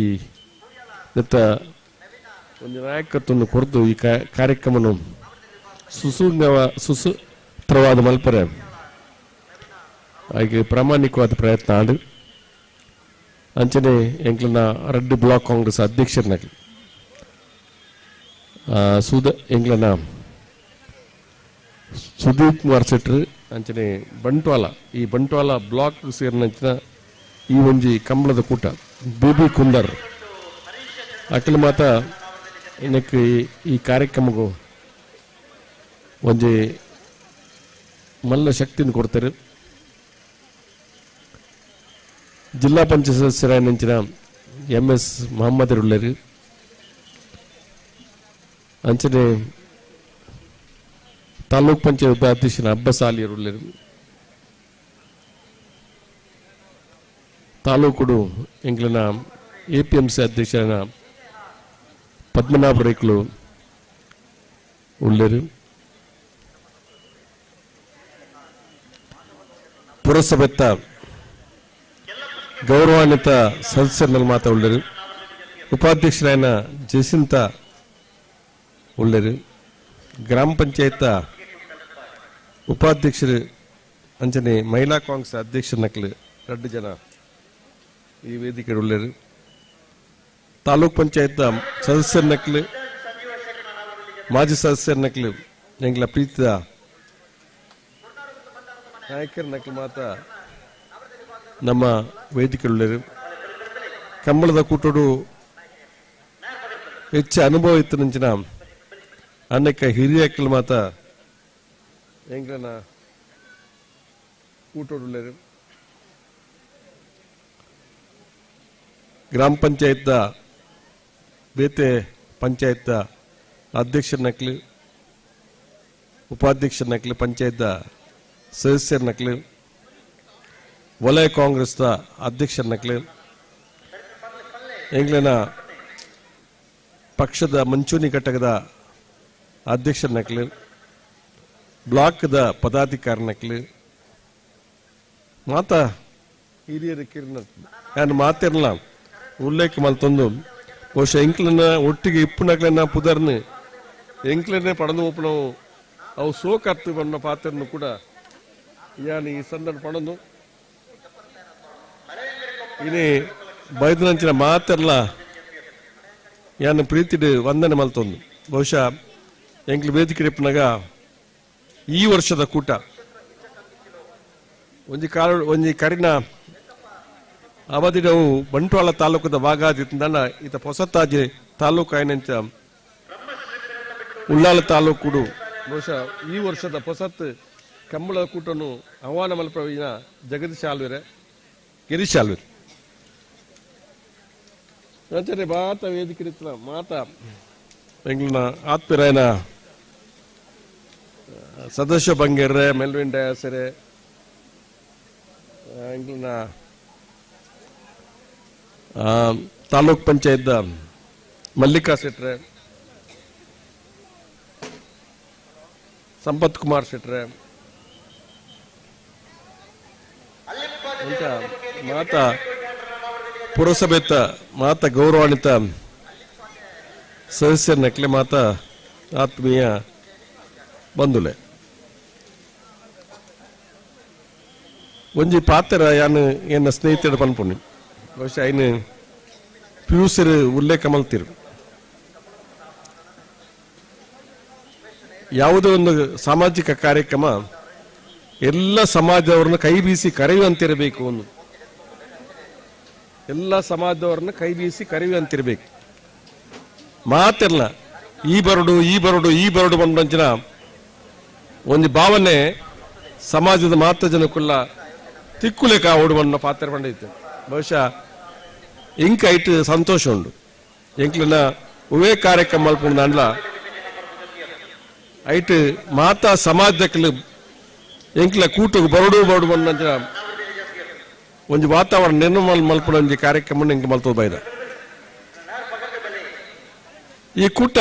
ಒಂದು ನಾಯಕತ್ವವನ್ನು ಕೊರೆದು ಈ ಕಾರ್ಯಕ್ರಮವನ್ನು ಸುಸೂತ್ರವಾದ ಮಲ್ಪರೆ ಹಾಗೆ ಪ್ರಾಮಾಣಿಕವಾದ ಪ್ರಯತ್ನ ಆಡು ಅಂಚನೆ ಎಂಕ್ಲನ ರೆಡ್ ಬ್ಲಾಕ್ ಕಾಂಗ್ರೆಸ್ ಅಧ್ಯಕ್ಷರನ್ನಾಗಿ ಎಂಕ್ಲನ ಸುದೀಪ್ ಕುಮಾರ್ ಶೆಟ್ರು ಅಂಚನೆ ಬಂಟ್ವಾಳ ಈ ಬಂಟ್ವಾಳ ಬ್ಲಾಕ್ ಸೇರಿನಂಚಿನ ಈ ಒಂಜಿ ಕಂಬಳದ ಕೂಟ ಬೇಬಿ ಕುಂದರ್ ಅಕಲ್ ಮಾತ ಏನಕ್ಕೆ ಈ ಕಾರ್ಯಕ್ರಮಗೂ ಒಂಜಿ ಮಲ್ಲ ಶಕ್ತಿಯನ್ನು ಕೊಡ್ತಾರೆ ಜಿಲ್ಲಾ ಪಂಚಾಯತ್ ಸದಸ್ಯರಾಯನಂಚಿನ MS ಮೊಹಮ್ಮದ್ ಉಳ್ಳರು ಅಂಚನೆ ತಾಲೂಕ್ ಪಂಚಾಯತ್ ಉಪಾಧ್ಯಕ್ಷನ ಅಬ್ಬಸ್ ಆಲಿಯರು ಉಳ್ಳರು ತಾಲೂಕು ಎಂಗ್ಲನ APMC ಅಧ್ಯಕ್ಷನ ಪದ್ಮನಾಭ ರೇಕ್ಲು ಉಳ್ಳರು ಪುರಸಭೆತ್ತ ಗೌರವಾನ್ವಿತ ಸದಸ್ಯರಲ್ಲಿ ಮಾತಾ ಉಳ್ಳರು ಉಪಾಧ್ಯಕ್ಷರಾಯನ ಜಯಸಿಂತ ಉಳ್ಳರು ಗ್ರಾಮ ಪಂಚಾಯತ್ ಉಪಾಧ್ಯಕ್ಷರು ಅಂಚನೆ ಮಹಿಳಾ ಕಾಂಗ್ರೆಸ್ ಅಧ್ಯಕ್ಷರ ನಕಲು 2 ಜನ ಈ ವೇದಿಕೆ ಉಳ್ಳರು ತಾಲೂಕ್ ಪಂಚಾಯತ್ ಸದಸ್ಯರ ನಕಲು ಮಾಜಿ ಸದಸ್ಯರ ನಕಲು ಎಂಗ್ಲ ಪ್ರೀತಿದ ನಾಯಕರ ನಕಲು ಮಾತಾ ನಮ್ಮ ವೇದಿಕೆ ಉಳ್ಳರು ಕಂಬಳದ ಕೂಟೋಡು ಹೆಚ್ಚು ಅನುಭವ ಇತ್ತು ನಂಚಿನ ಅನೇಕ ಹಿರಿಯಕ್ಕಳು ಮಾತ ಎಂಗ್ಲನ ಕೂಟೋಡು ಉಳ್ಳರು ಗ್ರಾಮ ಪಂಚಾಯತ್ ಬೇತೆ ಪಂಚಾಯತ್ ಅಧ್ಯಕ್ಷರ ನಕಲು ಉಪಾಧ್ಯಕ್ಷರ ನಕಲು ಪಂಚಾಯತ್ ಸದಸ್ಯರ ನಕಲು ವಲಯ ಕಾಂಗ್ರೆಸ್ ಅಧ್ಯಕ್ಷರ ನಕಲು ಎಂಗ್ಲನ ಪಕ್ಷದ ಮುಂಚೂಣಿ ಘಟಕದ ಅಧ್ಯಕ್ಷರ ನಕಲು ಬ್ಲಾಕ್ದ ಪದಾಧಿಕಾರಿ ನಕಲು ಮಾತಾ ಹಿರಿಯರ ಕಿರಣ ನಾನು ಮಾತಿರಲ್ಲ ಉಲ್ಲೇಖ ಮಲ್ತೊಂದು ಬಹುಶಃ ಎಂಕ್ಲನ ಒಟ್ಟಿಗೆ ಇಪ್ಪು ನಕಲನ್ನ ಪುದರ್ನು ಎಂಕ್ಲನ್ನೇ ಪಡೆದು ಒಪ್ಪನವು ಅವು ಸೋಕರ್ತು ಬಣ್ಣ ಪಾತ್ರನು ಕೂಡ ಯಾನು ಈ ಸಂದರ್ಭ ಪಡೆದು ಇನಿ ಬೈದನಂಚಿನ ಮಾತೆಲ್ಲ ಯಾನು ಪ್ರೀತಿಡು ವಂದನೆ ಮಲ್ತೊಂದು ಬಹುಶಃ ಎಂಕ್ಲು ವೇದಿಕೆ ಇಪ್ಪನಾಗ ಈ ವರ್ಷದ ಕೂಟ ಒಂಜಿ ಕರಿನ ಅವಧಿಡವು ಬಂಟ್ವಾಳ ತಾಲೂಕದ ಭಾಗ ಆದಿತ್ತಂದ ಈತ ಹೊಸತಾಜಿ ತಾಲೂಕು ಆಯ್ನಂಚ ಉಳ್ಳಾಲ ತಾಲೂಕು ಬಹುಶಃ ಈ ವರ್ಷದ ಹೊಸತ್ ಕಂಬಳದ ಕೂಟನ್ನು ಆಹ್ವಾನ ಮಲ್ಪವಿನ ಜಗದೀಶ್ ಆಳ್ವಿರೆ ಗಿರೀಶ್ ಆಳ್ವಿರೆ ಅಂಚನೆ ಮಾತ ವೇದಿಕೆ ಮಾತಾ ಬೆಂಗಳೂರಿನ ಆತ್ಮೀಯರಾಯನ ಸದಸ್ಯ ಬಂಗೇರ್ರೆ ಮೆಲ್ವಿನ್ ಡಯಾಸರೆ ಬೆಂಗಳೂರಿನ ತಾಲೂಕ್ ಪಂಚಾಯತ್ ಮಲ್ಲಿಕಾ ಶೆಟ್ರೆ ಸಂಪತ್ ಕುಮಾರ್ ಶೆಟ್ರೆ ಅಂತ ಮಾತಾ ಪುರಸಭೆತ ಮಾತಾ ಗೌರವಾನ್ವಿತ ಸದಸ್ಯರ ನಕಲೆ ಮಾತಾ ಆತ್ಮೀಯ ಬಂಧುಲೆ ಒಂಜಿ ಪಾತ್ರ ಯಾನು ಏನ ಸ್ನೇಹಿತರ ಪನ್ಪುಣಿ ಬಹುಶಃ ಐನು ಪಿಯೂಸರು ಉಲ್ಲೇಖ ಮಲ್ತಿರು ಯಾವುದೋ ಒಂದು ಸಾಮಾಜಿಕ ಕಾರ್ಯಕ್ರಮ ಎಲ್ಲ ಸಮಾಜದವ್ರನ್ನ ಕೈ ಬೀಸಿ ಕರೆಯುವಂತಿರಬೇಕು ಒಂದು ಎಲ್ಲ ಸಮಾಜದವ್ರನ್ನ ಕೈ ಬೀಸಿ ಕರೆಯುವಂತಿರ್ಬೇಕು ಮಾತೆಲ್ಲ ಈ ಬರಡು ಬಂದಂಚಿನ ಒಂದು ಭಾವನೆ ಸಮಾಜದ ಮಾತ್ರ ಜನಕ್ಕುಲ್ಲ ತಿಕ್ಕುಲೆಕ ಓಡುವನ್ನ ಪಾತ್ರ ಪಂಡಿತ್ತು ಬಹುಶಃ ಇಂಕ ಐಟ್ ಸಂತೋಷ ಉಂಡು ಎಂಕ್ಲಿನ ಉವೇ ಕಾರ್ಯಕ್ರಮ ಮಲ್ಪುಂಡು ಅಂಡ್ಲ ಐಟ್ ಮಾತಾ ಸಮಾಜದಕ್ಕಲು ಎಂಕ್ಲ ಕೂಟು ಬರಡು ಬರಡು ಒಂದು ವಾತಾವರಣ ನಿರ್ಮಾಣ ಮಲ್ಪುನ ಒಂದು ಕಾರ್ಯಕ್ರಮ ಎಂಕ್ ಮಲ್ತೋದು ಬೈದ ಈ ಕೂಟ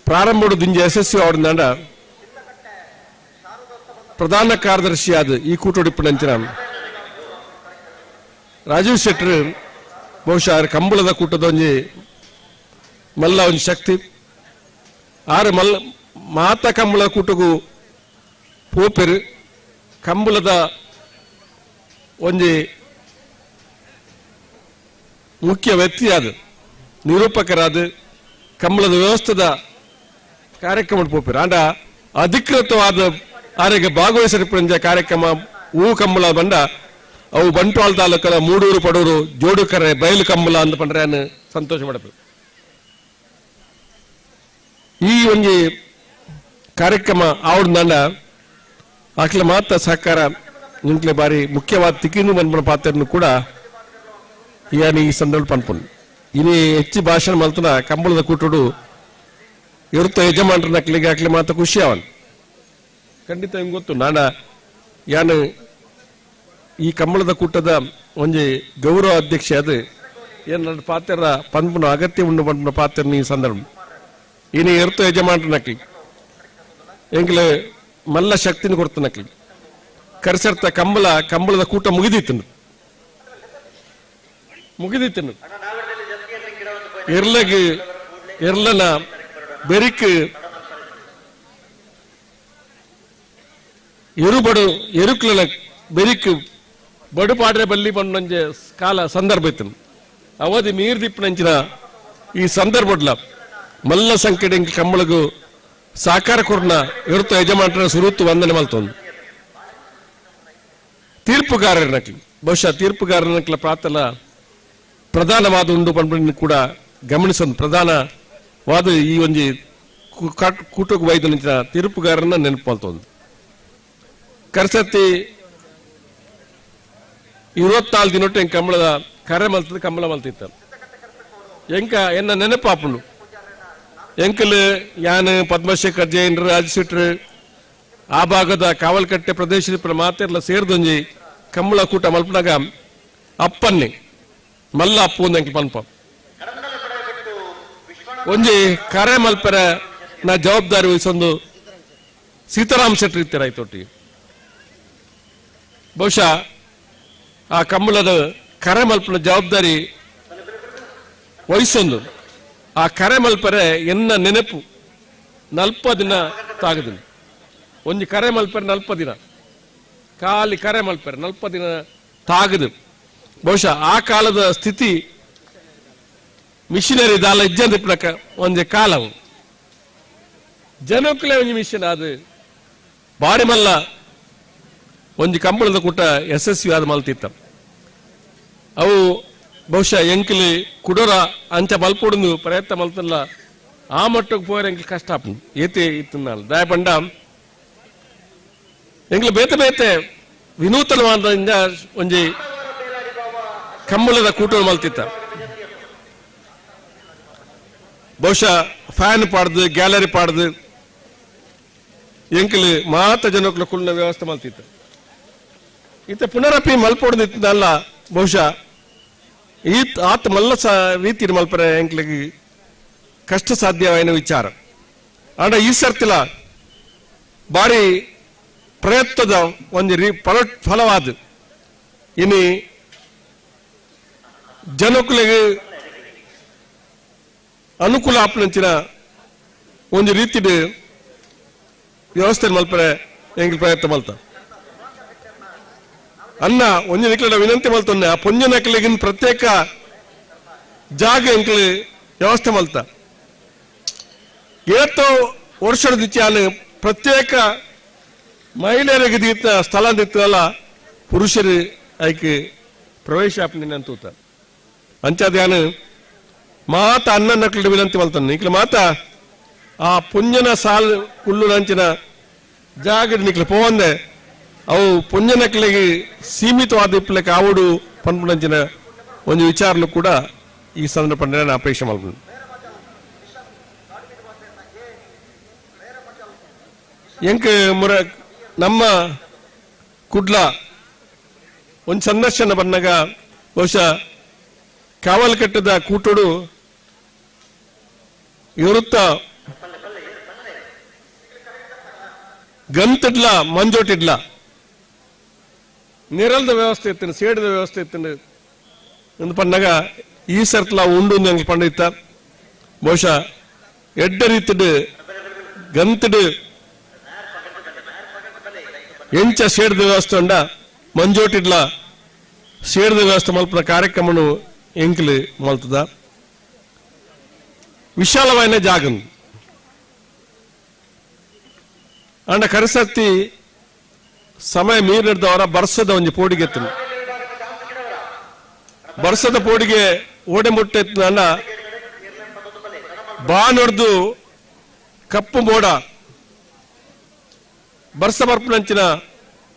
ಪ್ರಾರಂಭ ದಿಂಜಿ ಯಶಸ್ವಿ ಅವರಿಂದ ಪ್ರಧಾನ ಕಾರ್ಯದರ್ಶಿಯಾದ ಈ ಕೂಟೊಡಿಪ್ಪನಂಚಿನ ರಾಜೀವ್ ಶೆಟ್ಟರ್ ಬಹುಶಃ ಕಂಬಳದ ಕೂಟದ ಒಂಜಿ ಮಲ್ಲ ಒಂದು ಶಕ್ತಿ ಆರು ಮಲ್ಲ ಮಾತ ಕಂಬಳದ ಕೂಟಗೂ ಪೋಪೆರು ಕಂಬಳದ ಒಂಜಿ ಮುಖ್ಯ ವ್ಯಕ್ತಿಯಾದ ನಿರೂಪಕರಾದ ಕಂಬಳದ ವ್ಯವಸ್ಥೆದ ಕಾರ್ಯಕ್ರಮ ಪೋಪೆರು ಆಂಡ ಅಧಿಕೃತವಾದ ಆರೆಗೆ ಭಾಗವಹಿಸಿದ ಕಾರ್ಯಕ್ರಮ ಹೂ ಕಂಬಳ ಬಂಡ ಅವು ಬಂಟ್ವಾಳ ತಾಲೂಕದ ಮೂಡೂರು ಪಡೂರು ಜೋಡುಕರೆ ಬಯಲು ಕಂಬಳ ಅಂತ ಪಂಡ್ರೆ ಸಂತೋಷ ಮಾಡಬೇಕು ಈ ಒಂದು ಕಾರ್ಯಕ್ರಮ ಆವಡ್ದಂಡ ಆಕ್ಲ ಮಾತ್ರ ಸಹಕಾರ ನಿಂಕ್ಲೆ ಬಾರಿ ಮುಖ್ಯವಾದ ತಿಕ್ಕಿನ ಮನ್ಪನ ಪಾತ್ರನು ಕೂಡ ಈ ಸಂದರ್ಭ ಪನ್ಪುಂಡು ಇನಿ ಹೆಚ್ಚು ಭಾಷಣ ಮಲ್ತನ ಕಂಬಳದ ಕೂಟೋಡು ಇರುತ್ತ ಯಜಮಾನ್ರ ನಕ್ಲಿಗೆ ಆಕ್ಲೆ ಮಾತ್ರ ಖುಷಿ ಅವನ್ ಖಂಡಿತ ನಿಮ್ಗೆ ಗೊತ್ತು ಯಾನು ಈ ಕಂಬಳದ ಕೂಟದ ಒಂದು ಗೌರವ ಅಧ್ಯಕ್ಷ ಅದು ಏನ್ ಪಾತ್ರ ಪನ್ಪುನ ಅಗತ್ಯ ಉಂಡು ಪನ್ಪುನ ಪಾತ್ರ ಈ ಸಂದರ್ಭ ಇನಿ ಇರುತ್ತ ಯಜಮಾನ್ರ ನಕ್ಲಿ ಎಂಕ್ಲೆ ಮಲ್ಲ ಶಕ್ತಿನ ಕೊಡ್ತ ನಕ್ಲಿ ಕರ್ಸರ್ತ ಕಂಬಳದ ಕೂಟ ಮುಗಿದಿತ್ತು ಎರ್ಲನ ಬೆರಿಕ್ ಎರುಬಡು ಎರುಕ್ಲನ ಬೆರಿಕ್ ಬಡು ಪಾಡ್ರೆ ಬಲ್ಲಿ ಬಂಡಂಜೆ ಕಾಲ ಸಂದರ್ಭ ಇತ್ತು ಅವಧಿ ಮೀರ್ದಿಪ್ಪನಂಚಿನ ಈ ಸಂದರ್ಭಡ್ಲ ಮಲ್ಲ ಸಂಖ್ಯೆ ಕಂಬಳಗು ಸಾಕಾರ ಕೊರ್ನ ಇರುತ್ತ ಯಜಮಾನ್ರ ಸುರುತ್ತು ವಂದನೆ ಮಲ್ತೊಂದು ತೀರ್ಪುಗಾರನಕ್ಲಿ ಬಹುಶಃ ತೀರ್ಪುಗಾರನಕ್ಲ ಪ್ರಾತಲ ಪ್ರಧಾನವಾದ ಉಂಡು ಪಂಪನ್ನು ಕೂಡ ಗಮನಿಸೊಂದು ಪ್ರಧಾನವಾದ ಈ ಒಂದು ಕೂಟಕ್ಕೆ ವೈದ್ಯ ನಿಂತಿನ ತೀರ್ಪುಗಾರನ ನೆನಪು ಮಲ್ತೊಂದು ಕರ್ಸತ್ತಿ 24 ದಿನೊಟ್ಟು ಹೆಂಗ್ ಕಂಬಳದ ಕರೆ ಮಲ್ತದ ಕಂಬಳ ಮಲ್ತಿತ್ತ ಎಂಕ ಎನ್ನ ನೆನಪಾಪುಂಡು ಎಂಕಲ್ ಯಾನ್ ಪದ್ಮಶೇಖರ್ ಜೈನ್ ರಾಜಶೆಟ್ರು ಆ ಭಾಗದ ಕಾವಲ್ಕಟ್ಟೆ ಪ್ರದೇಶದ ಮಾತೆಲ್ಲ ಸೇರ್ದೊಂಜಿ ಕಂಬಳ ಕೂಟ ಮಲ್ಪನಾಗ ಅಪ್ಪನ್ನಿ ಮಲ್ಲ ಅಪ್ಪು ಎಂಕ್ ಪನ್ಪ ಒಂಜಿ ಕರೆ ಮಲ್ಪರ ನಾ ಜವಾಬ್ದಾರಿ ವಹಿಸೊಂದು ಸೀತಾರಾಮ್ ಶೆಟ್ಟಿ ಇರ್ತೀರಾಯ್ತೊಟ್ಟಿಗೆ ಬಹುಶಃ ಆ ಕಂಬಳದ ಕರೆ ಮಲ್ಪನ ಜವಾಬ್ದಾರಿ ವಹಿಸೊಂದು ಆ ಕರೆ ಮಲ್ಪರೆ ಎನ್ನ ನೆನಪು 40 ದಿನ ತಾಗದಿಲ್ಲ ಒಂದು ಕರೆ ಮಲ್ಪರೆ 40 ದಿನ ಖಾಲಿ ಕರೆ ಮಲ್ಪರೆ 40 ದಿನ ತಾಗದು ಬಹುಶಃ ಆ ಕಾಲದ ಸ್ಥಿತಿ ಮಿಷನರಿ ದಾಲ ಇಜ್ಜಂದಿಪ್ಪನಕ ಒಂದೇ ಕಾಲವು ಜನಕ್ಕಲೇ ಒಂದು ಮಿಷನ್ ಅದು ಬಾಡಿ ಮಲ್ಲ ಒಂದು ಕಂಬಳದ ಕೂಟ ಯಶಸ್ವಿ ಆದ ಮಲ್ತಿತ್ತ ಅವು ಬಹುಶಃ ಎಂಕಲಿ ಕುಡೋರ ಅಂಚ ಮಲ್ಪೊಡು ಪ್ರಯತ್ನ ಮಲ್ತಲ್ಲ ಆ ಮಟ್ಟಕ್ಕೆ ಪೋಯರ್ ಎಂಕಲ್ ಕಷ್ಟ ಆಪುಂಡು ಏತೆ ಇತ್ತು ದಯಪಂಡ ಎಂಕಲ್ ಬೇತೆ ಬೇತೆ ವಿನೂತನವಾದ ಒಂಜಿ ಕಂಬಳದ ಕೂಟ ಮಲ್ತಿತ್ತ ಬಹುಶಃ ಫ್ಯಾನ್ ಪಾಡ್ದು ಗ್ಯಾಲರಿ ಪಾಡ್ದು ಎಂಕಲ್ ಮಾತ ಜನಕ್ಕಲ ಕುಳ್ಳ ವ್ಯವಸ್ಥೆ ಮಲ್ತಿತ್ತ ಈತ ಪುನರಪಿ ಮಲ್ಪೊಡ್ದಿತ್ತಲ್ಲ ಬಹುಶಃ ಆತ ಮಲ್ಲ ರೀತಿ ಮಲ್ಪರೆ ಎಂಕ್ಲಿಗೆ ಕಷ್ಟ ಸಾಧ್ಯವಾಯಿನ ವಿಚಾರ ಆಂಡ ಈ ಸರ್ತಿಲ ಬಾರಿ ಪ್ರಯತ್ನದ ಒಂದು ಫಲವಾದ ಇನಿ ಜನಕ್ಕಲಿಗೆ ಅನುಕೂಲ ಆಪ್ನಂಚಿನ ಒಂದು ರೀತಿ ವ್ಯವಸ್ಥೆ ಮಲ್ಪರೆ ಎಂಕ್ ಪ್ರಯತ್ನ ಮಲ್ತ ಅನ್ನ ಒಂಜಿ ನಿಕ್ಲ ವಿನಂತಿ ಮಲ್ತೊನ್ನೆ ಆ ಪೊಂಜ ನಕ್ಲಿಗಿನ ಪ್ರತ್ಯೇಕ ಜಾಗ ಎಂಕ್ಲಿ ವ್ಯವಸ್ಥೆ ಮಲ್ತ ಏತೋ ವರ್ಷದ ದಿಚ್ಚಾನು ಪ್ರತ್ಯೇಕ ಮಹಿಳೆಯರಿಗೆ ದೀತ ಸ್ಥಳ ದಿತ್ತಲ್ಲ ಪುರುಷರು ಐಕೆ ಪ್ರವೇಶ ಆಪ್ನಿನಂತೂತ ಅಂಚಾದ್ಯಾನು ಮಾತ ಅನ್ನ ನಕ್ಲ ವಿನಂತಿ ಮಲ್ತಾನೆ ನಿಕ್ಲ ಮಾತ ಆ ಪುಂಜನ ಸಾಲ್ ಕುಳ್ಳು ನಂಚಿನ ಜಾಗ ನಿಕ್ಲೆ ಪೋವಂದೆ ಅವು ಪುಂಜನಕ್ಲಿಗೆ ಸೀಮಿತವಾದ ಇಪ್ಪಲಕ್ಕೆ ಆವಡು ಪನ್ಪುಣಂಚಿನ ಒಂದು ವಿಚಾರನು ಕೂಡ ಈ ಸಂದರ್ಭ ನಾನು ಅಪೇಕ್ಷೆ ಮಾಡ್ಬೋದು. ಎಂಕ್ ಮುರ ನಮ್ಮ ಕುಡ್ಲ ಒಂದು ಸಂದರ್ಶನ ಬಂದಾಗ ಬಹುಶಃ ಕಾವಲ್ಕಟ್ಟದ ಕೂಟೋಡು ಇರುತ್ತ ಗಂತಡ್ಲ ಮಂಜೋಟಿಡ್ಲ ನೆರಳದ ವ್ಯವಸ್ಥೆ ಇತ್ತು, ಸೇಡದ ವ್ಯವಸ್ಥೆ ಇತ್ತು ಎಂದು ಪಂಡಾಗ ಈ ಸರ್ತ್ಲ ಉಂಡು ನಂಗೆ ಪಂಡಿತ ಬಹುಶಃ ಎಡ್ಡ ರೀತಿಡ್ ಗಂತಡ್ ಎಂಚ ಸೇಡದ ವ್ಯವಸ್ಥೆ ಉಂಡ ಮಂಜೋಟಿಡ್ಲ ಸೇಡದ ವ್ಯವಸ್ಥೆ ಮಲ್ಪನ ಕಾರ್ಯಕ್ರಮನು ಎಂಕ್ಲು ಮಲ್ತದ ವಿಶಾಲವಾದ ಜಾಗನ್ ಅಂಡ ಕರಿಸತ್ತಿ ಸಮಯ ಮೀರಿದವರ ಬರ್ಸದ ಒಂದು ಪೋಡಿಗೆ ಎತ್ತನು ಬರ್ಸದ ಪೋಡಿಗೆ ಓಡೆ ಮುಟ್ಟೆ ಅಂಡ ಬಾ ನೋಡ್ದು ಕಪ್ಪು ಮೋಡ ಬರ್ಸ ಬರ್ಪನಂಚಿನ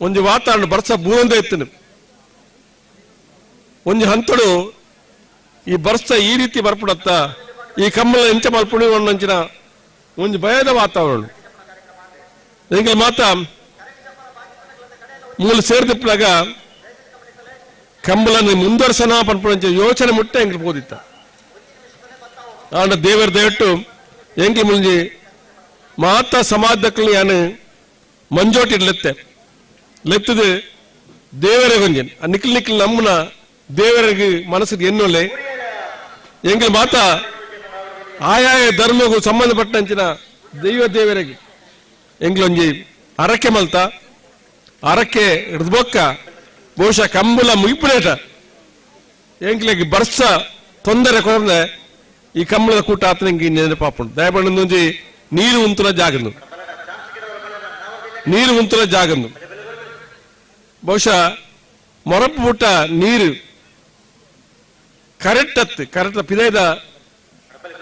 ಒಂದು ವಾತಾವರಣ ಬರ್ಸ ಬೂಂದ ಎತ್ತನು ಒಂದು ಹಂತಡು ಈ ಬರ್ಸ ಈ ರೀತಿ ಬರ್ಪಡತ್ತ ಈ ಕಮ್ಮಲ ಎಂಚ ಮಲ್ಪುಣಿ ಒಂದಂಚಿನ ಒಂದು ಭಯದ ವಾತಾವರಣ ಹಿಂಗೆ ಮಾತ ಮೂಲ ಸೇರ್ದಿಪ್ಪಲಾಗ ಕಂಬಲನ್ನು ಮುಂದುವರ್ಸನ ಪನ್ಪುಣಂಚ ಯೋಚನೆ ಮುಟ್ಟ ಹೆಂಗ್ ಬೋದಿತ್ತ ಆಂಡ ದೇವರ ದಯವಿಟ್ಟು ಹೆಂಗೆ ಮುಂಜಿ ಮಾತ ಸಮಾಜದಲ್ಲಿ ಯಾನು ಮಂಜೋಟಿಡ್ಲೆತ್ತೆ ಲೆತ್ತದು ದೇವರೇ ಗೊಂಜನ್ ನಿಖಿಲ್ ನಿಖಿಲ್ ನಮ್ಮನ ದೇವರಿಗೆ ಮನಸ್ಸಿಗೆ ಎನ್ನೊಲೆ ಎಂಗೆ ಮಾತ ಆಯಾಯ ಧರ್ಮಗೂ ಸಂಬಂಧಪಟ್ಟಂಚಿನ ದೈವ ದೇವರಿಗೆ ಎಂಗ್ಲೊಂಜಿ ಅರಕೆ ಮಲ್ತ ಅರಕೆ ಹಿಡ್ದೊಕ್ಕ ಬಹುಶಃ ಕಂಬುಲ ಮುಗಿಪುನೇಟ ಎಂಗ್ಲಿಗೆ ಬರ್ಸ ತೊಂದರೆ ಕೊರದೆ ಈ ಕಂಬಳದ ಕೂಟ ಆತನಿಗೆ ನೆನಪಾಪುಂಡು ದಯಬಣ್ಣೊಂಜಿ ನೀರು ಉಂತುಲ ಜಾಗನು ನೀರು ಉಂತುಲ ಜಾಗನು ಬಹುಶಃ ಮೊರಪ್ಪು ಪುಟ್ಟ ನೀರು ಕರೆಕ್ಟ್ ಪಿದೈದ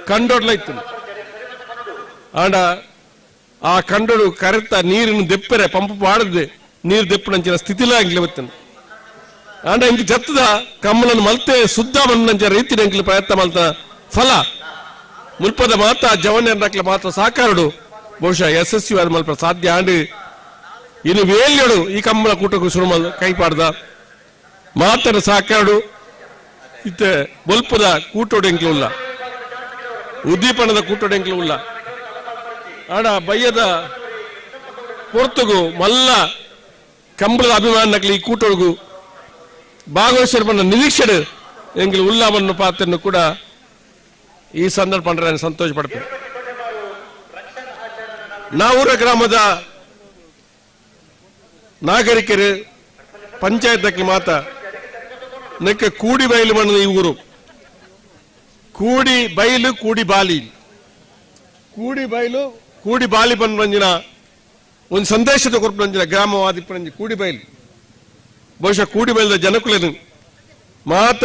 ಕಂಡೋಡ್ಲ ಇತ್ತು ಆಂಡ ಆ ಕಂಡೋಡು ಕರೆಕ್ಟ ನೀರಿನ ದೆಪ್ಪರೆ ಪಂಪ್ ಪಾಡದೆ ನೀರು ದೆಪ್ಪನಂಚಿನ ಸ್ಥಿತಿಲ ಅಂಗ್ಲಿ ಬತ್ತನು ಆಂಡ ಇಂಕ ಜತ್ತದ ಕಮ್ಮಲನ್ನು ಮಲ್ತೆ ಶುದ್ಧ ಮನ್ನಂಚ ರೀತಿ ಅಂಕ್ಲಿ ಪ್ರಯತ್ನ ಮಲ್ತ ಫಲ ಮುಲ್ಪದ ಮಾತ ಜವನ್ಯರ್ನಕ್ಲ ಮಾತ್ರ ಸಾಕಾರಡು ಬಹುಶಃ ಯಶಸ್ವಿಯಾದ ಮಲ್ಪ ಸಾಧ್ಯ ಆಂಡ್ ಇನ್ನು ವೇಲ್ಯಡು ಈ ಕಮ್ಮಲ ಕೂಟಕ್ಕೂ ಶುರು ಮಲ್ ಕೈ ಪಾಡ್ದ ಮಾತನ ಸಾಕಾರಡು ಇತ್ತ ಬೊಲ್ಪದ ಕೂಟೋಡು ಎಂಕ್ಲು ಉಲ್ಲ ಉದ್ದೀಪನದ ಕೂಟೋಡು ಎಂಕ್ಲು ಉಲ್ಲ ಆಡ ಬಯ್ಯದ ಪೊರ್ತುಗು ಮಲ್ಲ ಕಂಬಳದ ಅಭಿಮಾನಕ್ಲಿ ಈ ಕೂಟೊಳಗು ಭಾಗವಹಿಸಿದ ನಿರೀಕ್ಷೆ ಎಂಗ್ಲು ಉಲ್ಲಾವನ್ನು ಪಾತ್ರನ್ನು ಕೂಡ ಈ ಸಂದರ್ಭ ನಾನು ಸಂತೋಷ ಪಡ್ತೇನೆ. ನಾವೂರ ಗ್ರಾಮದ ನಾಗರಿಕರು ಪಂಚಾಯತ್ ಮಾತ ನೆಕ್ಕ ಕೂಡಿ ಬಯಲು ಮಣ್ಣು ಈ ಊರು ಕೂಡಿ ಬಯಲು ಕೂಡಿ ಬಾಲಿ ಕೂಡಿ ಬಯಲು ಕೂಡಿ ಬಾಲಿ ಬಂದಿನ ಒಂದು ಸಂದೇಶದ ಕೊರಪಂಜಿನ ಗ್ರಾಮವಾದಿ ಪಂಜಿ ಕೂಡಿ ಬಯಲು ಬಹುಶಃ ಕೂಡಿ ಬಯಲದ ಜನಕುಲನು ಮಾತ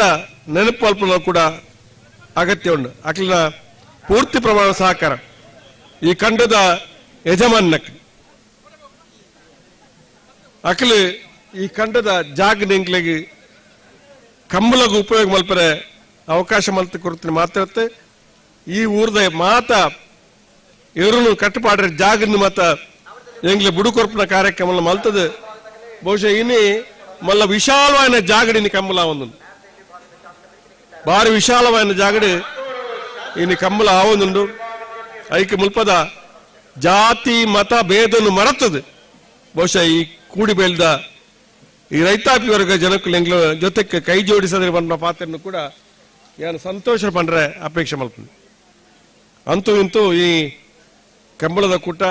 ನೆನಪಲ್ಪನ ಕೂಡ ಅಗತ್ಯ ಉಂಟು ಅಕ್ಲಿನ ಪೂರ್ತಿ ಪ್ರಮಾಣ ಸಹಕಾರ ಈ ಖಂಡದ ಯಜಮಾನಕ್ಕೆ ಅಕ್ಲು ಈ ಖಂಡದ ಜಾಗ ಎಂಕ್ಲಿಗೆ ಕಂಬಲಗೂ ಉಪಯೋಗ ಮಲ್ಪರೆ ಅವಕಾಶ ಮಲ್ತ ಕೊಡ್ತೀನಿ ಮಾತಾಡುತ್ತೆ ಈ ಊರ್ದ ಮಾತ ಇವರನ್ನು ಕಟ್ಟುಪಾಡ್ರೆ ಜಾಗನ ಮಾತ ಎಂಗ್ಲೆ ಬುಡುಕೊರ್ಪನ ಕಾರ್ಯಕ್ರಮ ಮಲ್ತದ ಬಹುಶಃ ಇನ್ನಿ ಮಲ್ಲ ವಿಶಾಲವಾದ ಜಾಗಡಿನ ಕಂಬಲ ಒಂದು ಭಾರಿ ವಿಶಾಲವಾದ ಜಾಗಡಿ ಇನ್ನು ಕಂಬಲ ಆವೊಂದುಂಡು ಐಕ್ಯ ಮುಲ್ಪದ ಜಾತಿ ಮತ ಭೇದನ್ನು ಮರೆತದು ಬಹುಶಃ ಈ ಕೂಡಿ ಬೆಳೆದ ಈ ರೈತಾಪಿ ವರ್ಗ ಜನಕ್ಕೂ ಎಂಗ್ಲ ಜೊತೆಗೆ ಕೈ ಜೋಡಿಸದ್ರೆ ಬಂದ ಪಾತ್ರನ್ನು ಕೂಡ ನಾನು ಸಂತೋಷ ಪಂಡ್ರೆ ಅಪೇಕ್ಷೆ ಮಾಡ್ತೀನಿ. ಅಂತೂ ಇಂತೂ ಈ ಕಂಬಳದ ಕೂಟ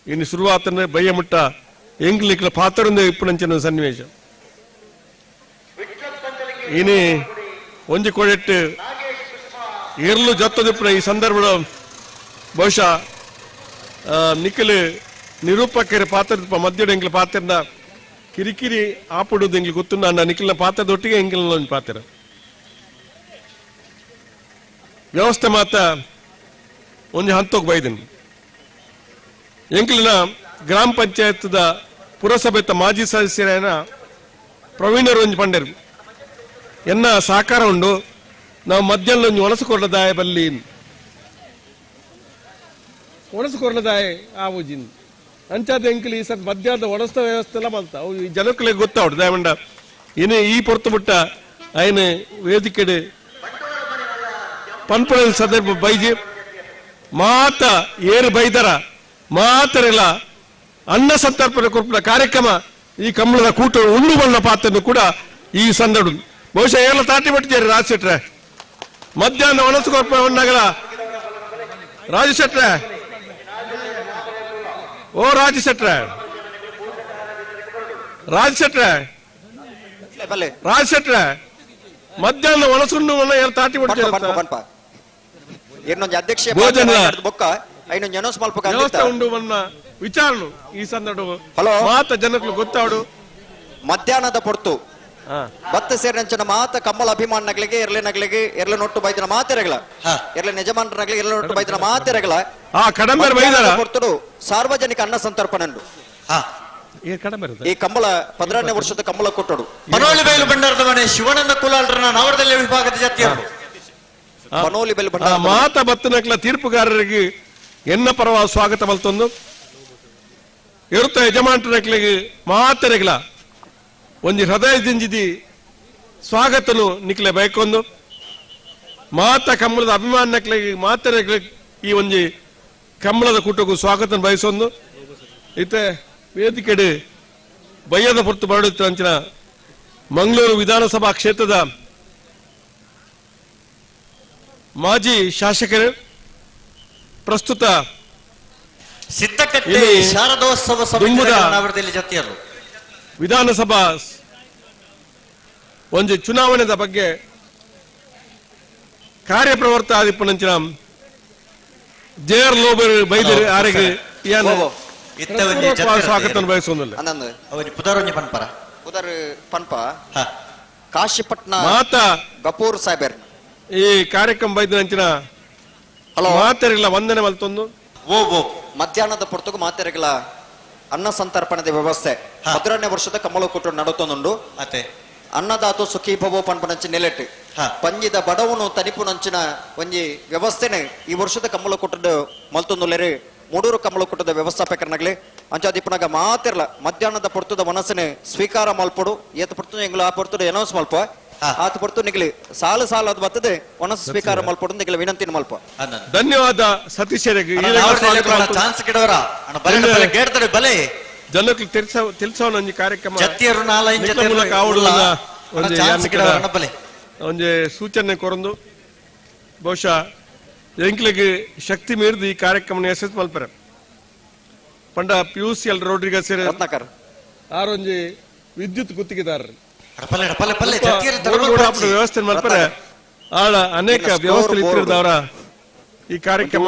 ಇನ್ನು ಶುರುವಾತನ ಬಯ್ಯ ಮುಟ್ಟ ಎಂಗ್ಲಿಕ್ಲ ಪಾತ್ರದಿಂದ ಇಪ್ಪನಂಚಿನ ಸನ್ನಿವೇಶ ಇನಿ ಒಂಜಿ ಕೊಡೆಟ್ಟು ಇರ್ಲು ಜತ್ತದಿಪ್ಪನ ಈ ಸಂದರ್ಭದ ಬಹುಶಃ ನಿಖಿಲ್ ನಿರೂಪಕರ ಪಾತ್ರ ಮಧ್ಯದ ಎಂಗ್ಲ ಪಾತ್ರದ ಕಿರಿಕಿರಿ ಆಪಡುದು ಎಂಗ್ಲಿ ಗೊತ್ತು ನನ್ನ ನಿಖಿಲ್ನ ಪಾತ್ರದೊಟ್ಟಿಗೆ ಎಂಗಿಲ್ನ ಒಂದು ಪಾತ್ರ ವ್ಯವಸ್ಥೆ ಮಾತ ಒಂದು ಹಂತಕ್ಕೆ ಬೈದನು ಎಂಕ್ಲಿನ ಗ್ರಾಮ ಪಂಚಾಯತ್ದ ಪುರಸಭೆತ ಮಾಜಿ ಸದಸ್ಯರೇನ ಪ್ರವೀಣರು ಒಂಜಿ ಪಂಡರು ಎನ್ನ ಸಹಕಾರ ಉಂಡು ನಾವು ಮಧ್ಯಾಹ್ನ ಒಂಜಿ ಒಣಸುಕೊರ್ಲದಾಯ ಬಲ್ಲಿ ಒಣಸುಕೊರ್ಲದಾಯ ಆವುಜಿನ್ ಅಂಚಾದ ಎಂಕಲಿ ಈ ಸತ್ ಮಧ್ಯಾಹ್ನದ ಒಣಸ್ತ ವ್ಯವಸ್ಥೆ ಎಲ್ಲ ಬಂತ ಅವು ಈ ಜನಕ್ಕಳಿಗೆ ಗೊತ್ತಾವ್ಡು ದಯಮಂಡ ಇನ್ನು ಈ ಪೊರ್ತು ಬಿಟ್ಟ ఆయన ವೇದಿಕೆಡೆ ಪನ್ಪುಳ ಸಂದರ್ಭ ಬೈಜಿ ಮಾತ ಏರು ಬೈದರ ಮಾತರೆಲ್ಲ ಅನ್ನ ಸಂತರ್ಪಣೆ ಕೊರ್ಪುನ ಕಾರ್ಯಕ್ರಮ ಈ ಕಂಬಳದ ಕೂಟ ಉಂಡು ಬಣ್ಣ ಪಾತ್ರನು ಕೂಡ ಈ ಸಂದರ್ಭ ಬಹುಶಃ ಎಲ್ಲ ತಾಟಿ ಬಿಟ್ಟಿದ್ದಾರೆ ರಾಜಶೆಟ್ರೆ ಮಧ್ಯಾಹ್ನ ಒಣಸು ಕೊರ್ಪ ಉಣ್ಣಾಗಲ ರಾಜಶೆಟ್ರೆ ಓ ರಾಜಶೆಟ್ರೆ ರಾಜಶೆಟ್ರೆ ರಾಜಶೆಟ್ರೆ ಮಧ್ಯಾಹ್ನ ಒಣಸುಂಡು ಎಲ್ಲ ತಾಟಿ ಬಿಟ್ಟಿದ್ದಾರೆ ಇನ್ನೊಂದು ಅಧ್ಯಕ್ಷ ಬೊಕ್ಕ ಐನೊಂದು ಜನೋಸ್ ಮಲ್ಪ ವ್ಯವಸ್ಥೆ ಉಂಡು ಬಣ್ಣ ವಿಚಾರಣು ಈ ಸಂದರ್ಭ ಮಾತ ಜನಕ್ಕಳು ಗೊತ್ತಾಡು ಮಧ್ಯಾಹ್ನದ ಪೊರ್ತು ಬತ್ತ ಸೇರಿನ ಮಾತ ಕಮ್ಮಲ ಅಭಿಮಾನಗಳಿಗೆ ಎರಲಿನಗಳಿಗೆ ಎರಲ ನೊಟ್ಟು ಬೈದಿನ ಮಾತೆರೆಗಳ ಎರಲ ಯಜಮಾನರಿಗೆ ಎರಲ ನೊಟ್ಟು ಬೈದಿನ ಮಾತೆರೆಗಳ ಪೊರ್ತುಡು ಸಾರ್ವಜನಿಕ ಅನ್ನ ಸಂತರ್ಪಣೆಂಡು ಈ ಕಂಬಳ 15ನೇ ವರ್ಷದ ಕಂಬಳ ಕೊಟ್ಟಡು ಮನೋಲಿ ಬೈಲು ಭಂಡಾರದ ಮನೆ ಶಿವನಂದ ಕುಲಾಲ್ರನ್ನ ನವರದಲ್ಲಿ ವಿಭಾಗದ ಜಾತಿಯರು ಮನೋಲಿ ಬೈಲು ಭಂಡಾರ ಮಾತ ಬತ್ತನಕ್ಲ ತೀರ್ಪುಗಾರರಿಗೆ ಎನ್ನ ಪರವಾದ ಸ್ವಾಗತ ಮಲ್ತೊಂದು ಇರುತ್ತ ಯಜಮಾನರಿಗೆ ಮಾತರೆಗಳ ಒಂಜಿ ಹೃದಯದಿಂಜಿದಿ ಸ್ವಾಗತನು ನಿಕ್ಲೆ ಬೈಕೊಂದು ಮಾತ ಕಂಬಳದ ಅಭಿಮಾನಕ್ಲಿಗೆ ಮಾತರೆಗಳಿಗೆ ಈ ಒಂಜಿ ಕಂಬಳದ ಕೂಟಕ್ಕೂ ಸ್ವಾಗತ ಬಯಸೊಂದು ಇತ್ತೆ ವೇದಿಕೆಡೆ ಬಯ್ಯದ ಪೊರ್ತು ಬರಡುತ್ತ ಅಂಚಿನ ಮಂಗಳೂರು ವಿಧಾನಸಭಾ ಕ್ಷೇತ್ರದ ಮಾಜಿ ಶಾಸಕರು ಪ್ರಸ್ತುತ ಸಿದ್ದಕಟ್ಟೆ ಶಾರದೋತ್ಸವ ಸಮಿತಿ ಜಾತಿಯರು ವಿಧಾನಸಭಾ ಒಂದು ಚುನಾವಣೆದ ಬಗ್ಗೆ ಕಾರ್ಯಪ್ರವರ್ತ ಆದಿಪ್ಪನಂಚಿನ ಜೇರ್ ಲೋಬರ್ ಬೈದರಿ ಆರೆಗೆ ಸ್ವಾಗತ ಬಯಸೋದಿಲ್ಲ ಪುದರ್ ಪನ್ಪ ಕಾಶಿಪಟ್ನ ಮಾತ ಗಪೂರ್ ಸಾಹೇಬರ್ ಈ ಕಾರ್ಯಕ್ರಮ ಬೈದಂಚಿನ ಮಾತೆರೆಗಳ ವಂದನೆ ಮಲ್ತೊಂದು ಮಧ್ಯಾಹ್ನದ ಪೊರ್ತುಗು ಮಾತೆರೆಗಳ ಅನ್ನ ಸಂತರ್ಪಣದ ವ್ಯವಸ್ಥೆ 15ನೇ ವರ್ಷದ ಕಮ್ಮಳ ಕೊಟ್ಟು ನಡುತ್ತೊಂದುಂಡು ಅನ್ನದಾತು ಸುಖಿ ಭವೋ ಪನ್ಪನಂಚಿ ನೆಲೆಟ್ಟು ಪಂಜಿದ ಬಡವನು ತನಿಪುನಂಚಿನ ಒಂಜಿ ವ್ಯವಸ್ಥೆನೆ ಈ ವರ್ಷದ ಕಮ್ಮಳ ಕೊಟ್ಟದ್ದು ಮಲ್ತೊಂದುಲ್ಲೇರಿ ಮೂಡೂರು ಕಮ್ಮಳ ಕೊಟ್ಟದ ವ್ಯವಸ್ಥಾಪಕರನಾಗ್ಲಿ ಅಂಚಾದಿಪ್ಪನಾಗ ಮಾತಿರ್ಲ ಮಧ್ಯಾಹ್ನದ ಪೊರ್ತದ ಮನಸ್ಸಿನ ಸ್ವೀಕಾರ ಮಲ್ಪಡು ಏತ ಪೊರ್ತು ಎಂಗ್ಲು ಆ ಪೊರ್ತದ ಅನೌನ್ಸ್ ಮಲ್ಪ ಆತ ಪೊರ್ತು ನಿಗ್ಲಿ ಸಾಲು ಅದು ಬರ್ತದೆ ಮನಸ್ಸು ಸ್ವೀಕಾರ ಮಲ್ಪಡು ನಿಗ್ಲ ವಿನಂತಿನ ಮಲ್ಪ ಧನ್ಯವಾದ ಸತೀಶರಿಗೆ ಚಾನ್ಸ್ ಕಿಡವರ ಬಲೆ ಜನಕ್ಕೆ ತಿಳಿಸೋಣ ಕಾರ್ಯಕ್ರಮ ಜತಿಯರು ಒಂಜಿ ಸೂಚನೆ ಕೊರಂದು ಬಹುಶಃ ಎಂಕ್ಲಿಗೆ ಶಕ್ತಿ ಮೀರಿದು ಈ ಕಾರ್ಯಕ್ರಮ ಯಶಸ್ ಮಲ್ಪರೆ ಪಂಡ PUCL ರೋಡ್ರಿಗಸ್ ಆರೊಂಜಿ ವಿದ್ಯುತ್ ಗುತ್ತಿಗೆದಾರರು ವ್ಯವಸ್ಥೆ ಮಲ್ಪರೆ ಆಳ ಅನೇಕ ವ್ಯವಸ್ಥೆ ಇತ್ತಿರದವರ ಈ ಕಾರ್ಯಕ್ರಮ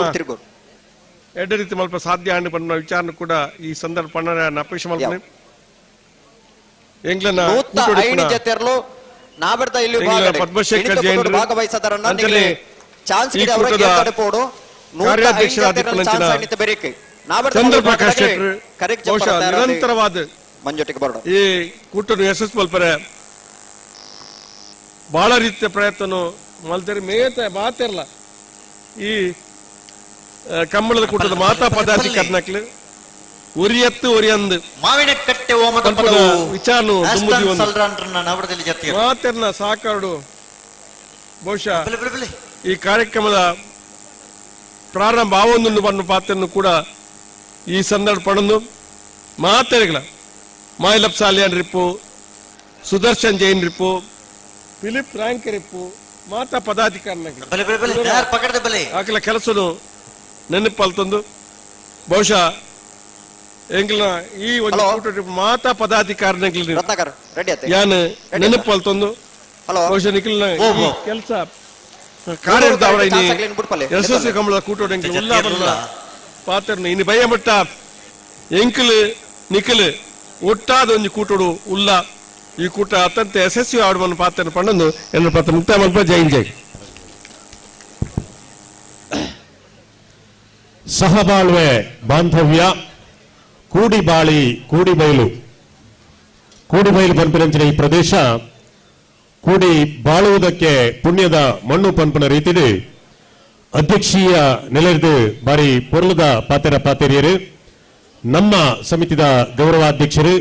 ಎಡ್ಡ ರೀತಿ ಮಲ್ಪ ಸಾಧ್ಯ ಆಂಡ್ ಪನ್ನ ವಿಚಾರ ಕೂಡ ಈ ಸಂದರ್ಭ ಪಣ್ಣ ಅಪೇಕ್ಷೆ ಮಲ್ಪನೆ ಎಂಗ್ಲನ ಪದ್ಮಶೇಖರ್ ಜೈನ್ ಚಂದ್ರಪ್ರಕಾಶ್ ನಿರಂತರವಾದ ಈ ಕೂಟನ್ನು ಯಶಸ್ಸು ಮಲ್ಪರೆ ಬಹಳ ರೀತಿಯ ಪ್ರಯತ್ನ ಮಲ್ತೇರಿ ಮಾತಿರಲ್ಲ ಈ ಕಂಬಳದ ಕೂಟದ ಮಾತಾ ಪದಾಧಿಕಾರಿನಕ್ಲು ಉರಿಯತ್ತು ಉರಿಯಂದು ಮಾವಿನಕಟ್ಟೆ ವಿಚಾರ ಮಾತಿರ್ನ ಸಾಕಾಡು ಬಹುಶಃ ಈ ಕಾರ್ಯಕ್ರಮದ ಪ್ರಾರಂಭ ಆವೊಂದು ಬಣ್ಣ ಪಾತ್ರನ್ನು ಕೂಡ ಈ ಸಂದರ್ಭ ಪಡೆದು ಮಾತೆರೆಗಳ ಮಾಯಿಲಪ್ ಸಾಲಿಯಾನ್ ರಿಪ್ಪು ಸುದರ್ಶನ್ ಜೈನ್ ರಿಪ್ಪು ಫಿಲಿಪ್ ರ್ಯಾಂಕ್ ರಿಪ್ಪು ಮಾತಾ ಪದಾಧಿಕಾರಿನ ಕೆಲಸನು ನೆನಪಲ್ತಂದು ಬಹುಶಃ ಎಂಗ್ಲ ಈ ಒಂದು ಮಾತಾ ಪದಾಧಿಕಾರಿನ ಯಾನ್ ನೆನಪಲ್ತಂದು ಬಹುಶಃ ನಿಖಿಲ್ನ ಕೆಲಸ ಕಾರ್ಯದ ಯಶಸ್ವಿ ಕಂಬಳದ ಕೂಟೋಡ ಉಲ್ಲಾಪನ ಪಾತ್ರನು ಇನ್ನು ಭಯಮಟ್ಟ ಎಂಕಲು ನಿಖಿಲ್ ಒಟ್ಟಾದ ಒಂದು ಕೂಟೋಡು ಉಲ್ಲ ಈ ಕೂಟ ಅತ್ಯಂತ ಯಶಸ್ವಿ ಆಡುವ ಪಾತ್ರ ಪಂಡನು ಎನ್ನ ಪಾತ್ರ ಮುಕ್ತಾಯ ಮಲ್ಪ ಜೈನ್ ಜೈ ಸಹಬಾಳ್ವೆ ಬಾಂಧವ್ಯ ಕೂಡಿಬೈಲು ಪಂಪಿನಂಚಿನ ಈ ಪ್ರದೇಶ ಕೂಡಿ ಬಾಳುವುದಕ್ಕೆ ಪುಣ್ಯದ ಮಣ್ಣು ಪಂಪನ ರೀತಿಯಲ್ಲಿ ಅಧ್ಯಕ್ಷೀಯ ನೆಲೆದು ಬಾರಿ ಪೊರ್ಲದ ಪಾತೆರಿಯರು ನಮ್ಮ ಸಮಿತಿದ ಗೌರವಾಧ್ಯಕ್ಷರು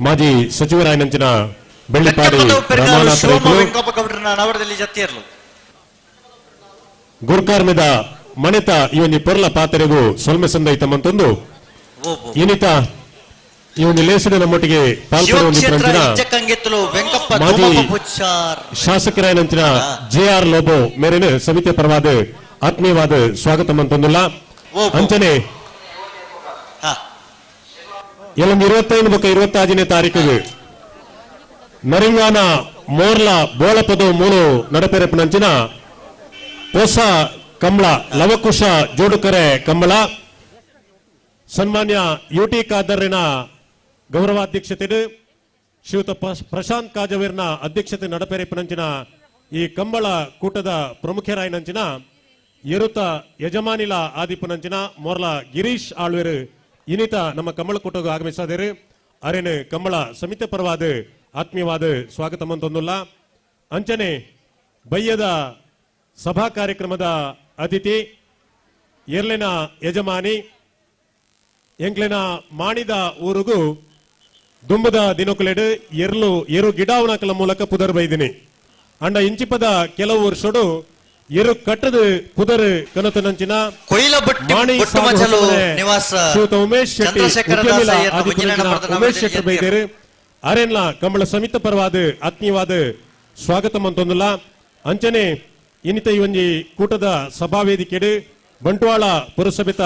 ಮಾಜಿ ಸಚಿವರಾಯನಂಚಿನ ಬೆಳ್ಳಿಪಾಡಿ ರಮಾನಾಥ ಗುರ್ಕಾರ್ಮೆದ ಮನೆತ ಈ ಒಂದು ಪೊರ್ಲ ಪಾತೆರೆಗೂ ಸೊಲ್ಮೆ ಸಂದೈತ ಮಂತೊಂದು ಇನ್ನಿತ ಈ ಒಂದು ಲೇಸಿನ ನಮ್ಮೊಟ್ಟಿಗೆ ಪಾಲ್ಗೊಂಡಿದ್ದ ಮಾಜಿ ಶಾಸಕರಾಯನಂಚಿನ JR ಲೋಬೋ ಮೇರೆನು ಸಮಿತಿಯ ಪರವಾದ ಆತ್ಮೀಯವಾದ ಸ್ವಾಗತ ಮಂತೊಂದುಲ್ಲ ಅಂಚನೆ 25-26 ತಾರೀಕಿಗೆ ನರಿಂಗಾನ ಮೋರ್ಲ ಬೋಳಪದ ಮೂಲು ನಡಪೆರಪಿನಂಚಿನ ಹೊಸ ಕಂಬಳ ಲವಕುಶ ಜೋಡುಕರೆ ಕಂಬಳ ಸನ್ಮಾನ್ಯ UT ಖಾದರ್ನ ಗೌರವಾಧ್ಯಕ್ಷತೆ ಶ್ರೀಯುತ ಪ್ರಶಾಂತ್ ಕಾಜವೇರ್ನ ಅಧ್ಯಕ್ಷತೆ ನಡಪೆರಪಿನಂಚಿನ ಈ ಕಂಬಳ ಕೂಟದ ಪ್ರಮುಖರಾಯನಂಚಿನ ಎರುತ ಯಜಮಾನಿಲ ಆದಿಪುನಂಚಿನ ಮೋರ್ಲ ಗಿರೀಶ್ ಆಳ್ವೇರು ಇನ್ನಿತ ನಮ್ಮ ಕಂಬಳ ಕೂಟಗೂ ಆಗಮಿಸಿದರು ಅರೇನು ಕಂಬಳ ಸಮಿತಿ ಪರವಾದ ಆತ್ಮೀಯವಾದ ಸ್ವಾಗತ ಮಂತೊಂದುಲ್ಲ ಅಂಚನೆ ಬಯ್ಯದ ಸಭಾ ಕಾರ್ಯಕ್ರಮದ ಅತಿಥಿ ಎರ್ಲಿನ ಯಜಮಾನಿ ಎಂಕ್ಲೆನ ಮಾಣಿದ ಊರುಗೂ ದುಂಬದ ದಿನಕುಲೆಡು ಏರು ಗಿಡಾವಣಕಲ ಮೂಲಕ ಪುದರ್ ಬೈದಿನಿ ಅಂಡ ಇಂಚಿಪದ ಕೆಲವು ವರ್ಷಡು ಏರು ಕಟ್ಟದ ಪುದರ್ ಕನತನಂಚಿನ ಉಮೇಶ್ ಶೆಟ್ಟಿ ಬೈದೇರು ಅರೆನ್ಲ ಕಂಬಳ ಸಮಿತ ಪರವಾದ ಆತ್ಮೀಯವಾದ ಸ್ವಾಗತ ಮಂತೊಂದುಲ್ಲ ಅಂಚನೆ ಇನ್ನಿತ ಈ ಒಂಜಿ ಕೂಟದ ಸಭಾವೇದಿಕೆಡು ಬಂಟ್ವಾಳ ಪುರಸಭೆತ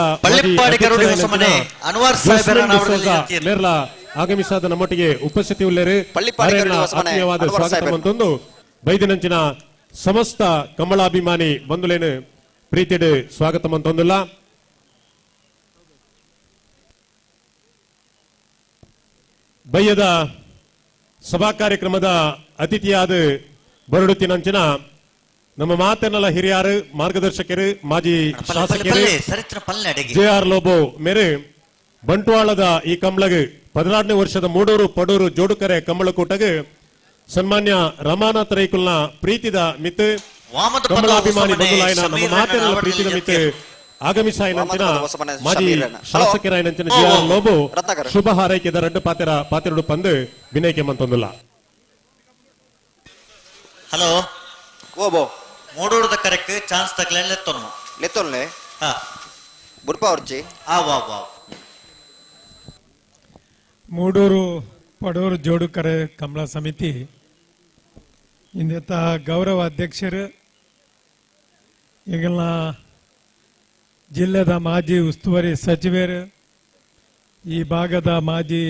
ನೇರ್ಲ ಆಗಮಿಸಾದ ನಮ್ಮೊಟ್ಟಿಗೆ ಉಪಸ್ಥಿತಿ ಉಳ್ಳೇರು ಆತ್ಮೀಯವಾದ ಸ್ವಾಗತ ಮಂತೊಂದು ಬೈದಿನಂಚಿನ ಸಮಸ್ತ ಕಂಬಳಾಭಿಮಾನಿ ಬಂಧುಲೇನು ಪ್ರೀತಿಡು ಸ್ವಾಗತ ಮಂತೊಂದುಲ್ಲ ಬಯ್ಯದ ಸಭಾ ಕಾರ್ಯಕ್ರಮದ ಅತಿಥಿಯಾದ ಬರಡುತ್ತಿನಂಚಿನ ನಮ್ಮ ಮಾತನ್ನೆಲ್ಲ ಹಿರಿಯರು ಮಾರ್ಗದರ್ಶಕರು ಮಾಜಿ ಶಾಸಕರು JR ಲೋಬೋ ಮೇರೆ ಬಂಟ್ವಾಳದ ಈ ಕಂಬಳಗೆ 16ನೇ ವರ್ಷದ ಮೂಡೂರು ಪಡೂರು ಜೋಡುಕರೆ ಕಂಬಳ ಕೂಟಗೆ ಸನ್ಮಾನ್ಯ ರಮಾನಾಥ ರೈಕುಲ್ನ ಪ್ರೀತಿದ ಮಿತ್ ಕಂಬಳಾಭಿಮಾನಿ ಬಂಧುಲಾಯನ ನಮ್ಮ ಮಾತನ್ನೆಲ್ಲ ಪ್ರೀತಿದ ಮಿತ್ ಆಗಮಿಸಾಯನಂಚಿನ ಮಾಜಿ ಶಾಸಕರಾಯನಂಚಿನ JR ಲೋಬೋ ಶುಭ ಹಾರೈಕೆದ ರಡ್ಡು ಪಾತೆರಡು ಪಂದು ವಿನಯಕ್ಕೆ ಮಂತೊಂದುಲ್ಲ hello ಓಬೋ ಮೂಡೂರದ correct chance ತಗಲೆ ಲೆತ್ತೊನ್ಲೆ ಬುರ್ಪ ಅವ್ರಜಿ Moodur Padur ಜೋಡುಕರೆ ಕಂಬಳ ಸಮಿತಿ ಇಂದಿತ ಗೌರವ ಅಧ್ಯಕ್ಷರು ಈಗಿನ ಜಿಲ್ಲೆದ ಮಾಜಿ ಉಸ್ತುವಾರಿ ಸಚಿವರು ಈ ಭಾಗದ ಮಾಜಿ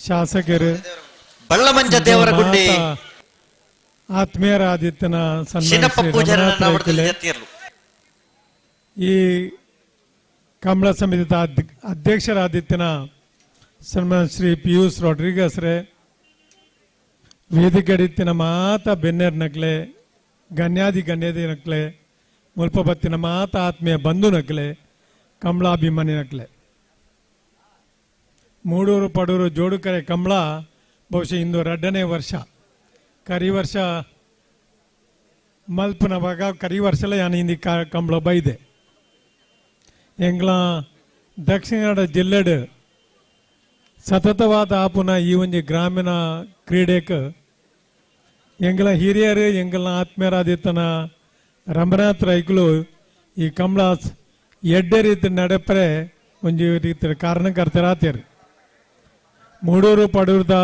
ಶಾಸಕರು ಬಳ್ಳಮಂಜ ದೇವರಗುಂಡಿ ಆತ್ಮೀಯರಾದಿತ್ತನ ಈ ಕಂಬಳ ಸಮಿತಿದ ಅಧ್ಯಕ್ಷರಾದಿತ್ತನ ಸನ್ಮಾನ ಶ್ರೀ ಪಿಯೂಷ್ ರಾಡ್ರಿಗಸ್ ರೇ ವೇದಿಕೆಡಿತ್ತಿನ ಮಾತ ಬೆನ್ನೇರ್ ನಕ್ಲೆ ಗಣ್ಯಾದಿ ನಕ್ಲೆ ಮುಲ್ಪಬತ್ತಿನ ಮಾತ ಆತ್ಮೀಯ ಬಂಧು ನಕ್ಲೆ ಕಂಬಳಾಭಿಮಾನಿ ನಕ್ಲೆ ಮೂಡೂರು ಪಡೂರು ಜೋಡುಕರೆ ಕಂಬಳ ಬಹುಶಃ ಇಂದು 2ನೇ ವರ್ಷ ಕರಿ ವರ್ಷ ಮಲ್ಪನ ಭಾಗ ಕರಿ ವರ್ಷಲ ಯಾನ ಹಿಂದಿ ಕಂಬಳ ಬೈದೆ ಎಂಗ್ಲ ದಕ್ಷಿಣ ಕನ್ನಡ ಜಿಲ್ಲೆಡ್ ಸತತವಾದ ಆಪುನ ಈ ಒಂದು ಗ್ರಾಮೀಣ ಕ್ರೀಡೆಗೆ ಎಂಗ್ಲ ಹಿರಿಯರು ಎಂಗ್ಲ ಆತ್ಮೀಯರಾದಿತ್ತನ ರಮನಾಥ್ ರೈಕುಲು ಈ ಕಂಬಳ ಎಡ್ಡೆ ರೀತಿ ನಡೆಪರೆ ಒಂದು ರೀತಿ ಕಾರಣಕರ್ತರಾತಿರು ಮೂಡೂರು ಪಡೂರದ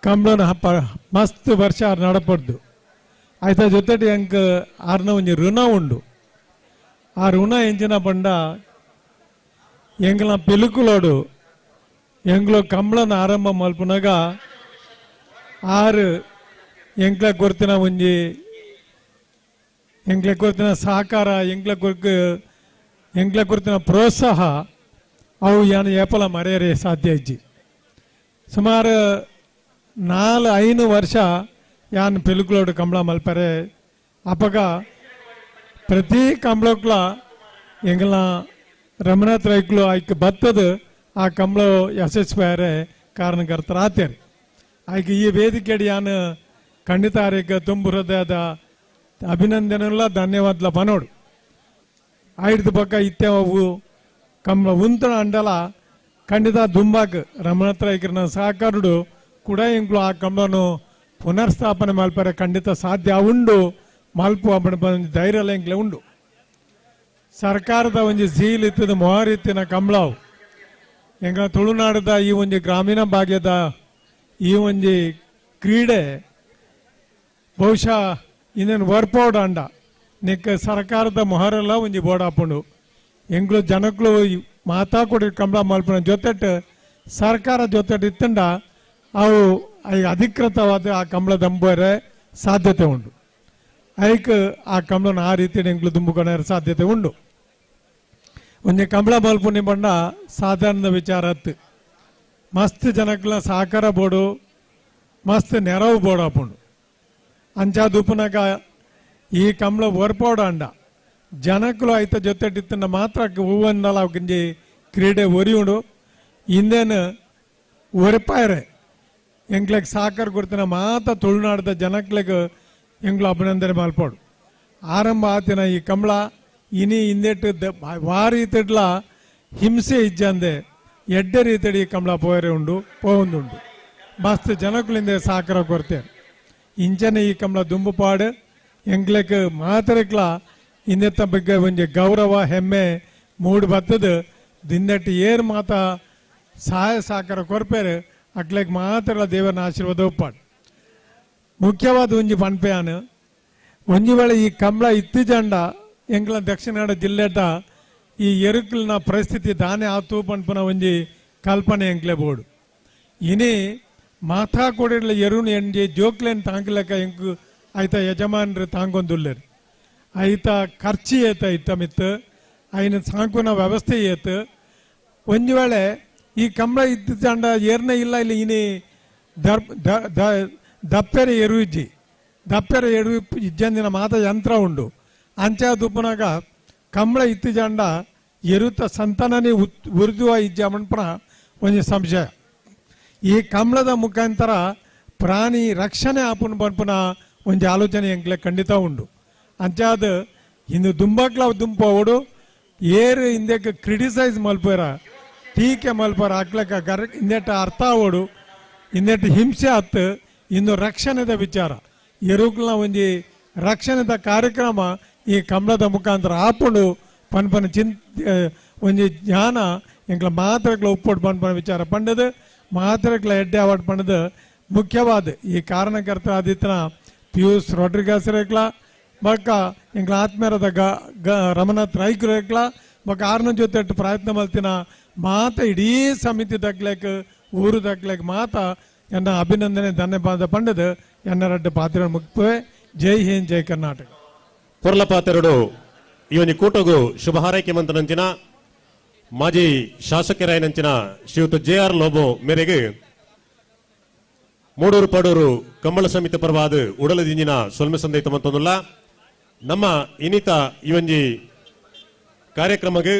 ಕಂಬಳನ ಮಸ್ತ್ ವರ್ಷ ನಡಪಡ್ದು ಆಯ್ತಾ ಜೊತೆಗೆ ಎಂಕ ಆರ್ನ ಒಂದು ಋಣ ಉಂಡು ಆ ಋಣ ಎಂಚಿನ ಬಂಡ ಎಂಗ್ಲ ಪಿಲುಕುಲೋಡು ಎಂಗ್ಲ ಕಂಬಳನ ಆರಂಭ ಮಲ್ಪನಾಗ ಆರು ಎಂಗ್ಲ ಕೊರ್ತಿನ ಒಂಜಿ ಎಂಗ್ಲ ಕೊರ್ತಿನ ಸಹಕಾರ ಎಂಗ್ಲ ಕೊರ್ತಿನ ಪ್ರೋತ್ಸಾಹ ಅವು ಯಾನು ಏಪಲ ಮರೆಯರೆ ಸಾಧ್ಯ ಇಜ್ಜಿ ಸುಮಾರು 4-5 ವರ್ಷ ಯಾನ್ ಪಿಲುಕುಲೋಡು ಕಂಬಳ ಮಲ್ಪರೆ ಅಪಗ ಪ್ರತಿ ಕಂಬಳಕ್ಲ ಎಂಗ್ಲ ರಮನಾಥ್ ರೈಕ್ಲು ಆಯ್ಕೆ ಬತ್ತದ ಆ ಕಂಬಳ ಯಶಸ್ವಿಯಾರೆ ಕಾರಣಕರ್ತರಾಗ್ತಾರೆ. ಆಯ್ಕೆ ಈ ವೇದಿಕೆಯಲ್ಲಿ ನಾನು ಖಂಡಿತ ಆರಿಗೆ ತುಂಬ ಹೃದಯದ ಅಭಿನಂದನೆಲ್ಲ ಧನ್ಯವಾದಲ ಪನೋಡು. ಐದು ಪಕ್ಕ ಇತ್ತೆ ಅವು ಕಂಬಳ ಉಂತಣ ಅಂಡಲ ಖಂಡಿತ ದುಂಬಾಕ್ ರಮಣತ್ರ ಈಗಿನ ಸಹಕಾರುಡು ಕೂಡ ಇಂಕ್ಲು ಆ ಕಂಬಳನು ಪುನರ್ಸ್ಥಾಪನೆ ಮಲ್ಪರೆ ಖಂಡಿತ ಸಾಧ್ಯ ಉಂಡು. ಮಲ್ಪು ಧೈರ್ಯ ಎಲ್ಲ ಇಂಕ್ಲೆ ಉಂಡು. ಸರ್ಕಾರದ ಒಂದು ಸೀಲ್ ಇತ್ತದ ಮೊಹರಿತ್ತಿನ ಕಂಬಳವು ಎಂಗ ತುಳುನಾಡದ ಈ ಒಂದು ಗ್ರಾಮೀಣ ಭಾಗ್ಯದ ಈ ಒಂದು ಕ್ರೀಡೆ ಬಹುಶಃ ಇನ್ನೇನು ವರ್ಪೌಡ್ ಅಂಡ ನಿಕ್ಕ ಸರ್ಕಾರದ ಮೊಹರೆಲ್ಲ ಒಂದು ಬೋರ್ಡ್ ಹಾಕೊಂಡು ಎಂಗ್ಳು ಜನಗಳು ಮಾತಾಕೊಡಿ ಕಂಬಳ ಮಲ್ಪನ ಜೊತೆಟ್ಟು ಸರ್ಕಾರ ಜೊತೆಟ್ಟು ಇತ್ತಂಡ ಅವು ಅಧಿಕೃತವಾದ ಆ ಕಂಬಳ ದಂಬರೆ ಸಾಧ್ಯತೆ ಉಂಟು. ಅದಕ್ಕೆ ಆ ಕಂಬಳನ ಆ ರೀತಿ ಎಂಗ್ಳು ದುಂಬುಕೊಳ ಸಾಧ್ಯತೆ ಉಂಟು. ಒಂದು ಕಂಬಳ ಮಲ್ಪುನಿ ಬಂಡ ಸಾಧಾರಣ ವಿಚಾರ ಹತ್ತು ಮಸ್ತ್ ಜನಕ್ಲ ಸಹಕಾರ ಬೋಡು ಮಸ್ತ್ ನೆರವು ಬೋರ್ಡ್ ಹಾಕೊಂಡು ಅಂಚಾದ ಉಪನಾಗ ಈ ಕಂಬಳ ವರ್ಪೌಡ ಅಂಡ ಜನಕ್ಕಲು ಆಯ್ತ ಜೊತೆಟ್ಟಿತ್ತಂಡ ಮಾತ್ರ ಹೂವನ್ನಲ್ಲ ಅವಕ್ಕೆ ಕ್ರೀಡೆ ಒರಿಯುಂಡು. ಹಿಂದೇನು ಒರಪಾಯರೆ ಎಂಗ್ಲಿಗೆ ಸಹಕಾರ ಕೊಡ್ತಿನ ಮಾತ್ರ ತುಳುನಾಡದ ಜನಕ್ಲಿಗೆ ಎಂಗ್ಳು ಅಭಿನಂದನೆ ಮಲ್ಪೋಡು. ಆರಂಭ ಆತಿನ ಈ ಕಂಬಳ ಇನಿ ಹಿಂದೆಟ್ಟು ವಾರಿ ತಿಡ್ಲ ಹಿಂಸೆ ಇಜ್ಜಂದೆ ಎಡ್ಡೆ ರೀತಿಡಿ ಈ ಕಂಬಳ ಪೋಯರೆ ಉಂಡು ಪೋವೊಂದುಂಡು ಮಸ್ತ್ ಜನಗಳಿಂದ ಸಹಕಾರ ಕೊಡ್ತೇವೆ. ಇಂಚನೆ ಈ ಕಂಬಳ ದುಂಬುಪಾಡು ಎಂಗ್ಲಕ್ಕೆ ಮಾತರೆಕ್ಲ ಇನ್ನೆತ್ತ ಬಗ್ಗೆ ಒಂದು ಗೌರವ ಹೆಮ್ಮೆ ಮೂಡು ಬತ್ತದು ದಿನ್ನಟ್ಟು ಏರು ಮಾತ ಸಹಾಯ ಸಹಕಾರ ಕೊರ್ಪೇರು ಅಕ್ಲೆಗೆ ಮಾತ್ರ ದೇವರ ಆಶೀರ್ವಾದ ಒಪ್ಪಾಡು. ಮುಖ್ಯವಾದ ಒಂಜಿ ಪನ್ಪೆಯಾನು ಒಂಜಿ ವೇಳೆ ಈ ಕಂಬಳ ಇತ್ತಿಜಂಡ ಎಂಗ್ಲ ದಕ್ಷಿಣ ಕನ್ನಡ ಜಿಲ್ಲೆದ ಈ ಎರುಕಲ್ನ ಪರಿಸ್ಥಿತಿ ದಾನೆ ಆತು ಪನ್ಪನ ಒಂಜಿ ಕಲ್ಪನೆ ಎಂಗ್ಲೆ ಬೋಡು. ಇನಿ ಮಾತಾ ಕೊಡಿಡ್ಲ ಎರುನು ಎಂಜಿ ಜೋಕ್ಲೇನ್ ತಾಂಗ್ಲೆಕ ಎಂಕು ಆಯ್ತ ಯಜಮಾನ್ರು ತಾಂಗೊಂದುಲ್ಲೇರು ಆಯ್ತ ಖರ್ಚು ಏತ ಇತ್ತ ಮಿತ್ತು ಆಯ್ನ ಸಾಂಕುನ ವ್ಯವಸ್ಥೆ ಏತು ಒಂದು ವೇಳೆ ಈ ಕಂಬಳ ಇದ್ದಂಡ ಏರ್ನೇ ಇಲ್ಲ ಇಲ್ಲಿ ಇನಿ ದಪ್ಪೆರೆ ಎರು ಇಜ್ಜಿ ದಪ್ಪೆರೆ ಎರು ಇಜ್ಜಂದಿನ ಮಾತ ಯಂತ್ರ ಉಂಡು ಅಂಚಾ ದುಪ್ಪನಾಗ ಕಂಬಳ ಇತ್ತಿಜಂಡ ಎರುತ್ತ ಸಂತಾನನೇ ಉರ್ದುವ ಇಜ್ಜ ಮಣ್ಪನ ಒಂದು ಸಂಶಯ. ಈ ಕಂಬಳದ ಮುಖಾಂತರ ಪ್ರಾಣಿ ರಕ್ಷಣೆ ಆಪುನ ಪನ್ಪನ ಒಂದು ಆಲೋಚನೆ ಎಂಗ್ಲೆ ಖಂಡಿತ ಉಂಡು. ಅಂಚಾದ ಇನ್ನು ದುಂಬಕ್ಲ ದುಂಪೋಡು ಏರು ಹಿಂದಕ್ಕೆ ಕ್ರಿಟಿಸೈಸ್ ಮಲ್ಪರ ಟೀಕೆ ಮಲ್ಪರ ಹಾಕ್ಲಕ್ಕ ಇನ್ನೆಟ್ಟು ಅರ್ಥ ಆಗೋಡು ಇನ್ನೆಟ್ಟು ಹಿಂಸೆ ಹತ್ತು ಇನ್ನು ರಕ್ಷಣೆದ ವಿಚಾರ ಎರುಕಲ್ನ ಒಂದು ರಕ್ಷಣೆದ ಕಾರ್ಯಕ್ರಮ ಈ ಕಂಬಳದ ಮುಖಾಂತರ ಆಪುಂಡು ಪನ್ಪನ ಒಂದು ಜ್ಞಾನ ಎಂಗ್ಲ ಮಾತ್ರಗಳ ಉಪ್ಪೊಟ್ಟು ಪನ್ಪನ ವಿಚಾರ ಪಂಡದು ಮಾತ್ರಗಳ ಎಡ್ಡೆ ಅವಾರ್ಡ್ ಪಂಡದು ಮುಖ್ಯವಾದ ಈ ಕಾರಣಕರ್ತ ಆದಿತ್ತನ ಪಿಯೂಸ್ ರೊಡ್ರಿಗಸ್ ರೇಕ್ಲ ಬಕ್ಕ ಎಂಗ್ಲ ಆತ್ಮೀಯರದ ರಮನಾಥ್ ರೈಕ್ ರೇಕ್ಲ ಬಕ್ಕ ಆರ್ನ ಜೊತೆ ಪ್ರಯತ್ನ ಮಲ್ತಿನ ಮಾತ ಇಡೀ ಸಮಿತಿ ದಕ್ಲೆಕ್ ಊರು ದಕ್ಲೆಕ್ ಮಾತ ಎನ್ನ ಅಭಿನಂದನೆ ಧನ್ಯವಾದ ಪಂಡದು ಎನ್ನರಡ್ಡ ಪಾತ್ರ ಮುಕ್ತವೆ. ಜೈ ಹಿಂದ್ ಜೈ ಕರ್ನಾಟಕ. ಪೊರ್ಲ ಪಾತೆರಡು ಈ ಒಂದು ಕೂಟಗೂ ಶುಭ ಹಾರೈಕೆ ಮಂತನಂಚಿನ ಮಾಜಿ ಶಾಸಕರಾಯನಂಚಿನ ಶ್ರೀಯುತ JR ಲೋಬೋ ಮೇರೆಗೆ ಮೂಡೂರು ಪಡೂರು ಕಂಬಳ ಸಮಿತಿ ಪರವಾದ ಉಡಲದಿಂಜಿನ ಸೊಲ್ಮೆ ಸಂದೇತ ಮಂತೊಂದುಲ್ಲ ನಮ್ಮ ಇನಿತ ಈ ಒಂಜಿ ಕಾರ್ಯಕ್ರಮಕ್ಕೆ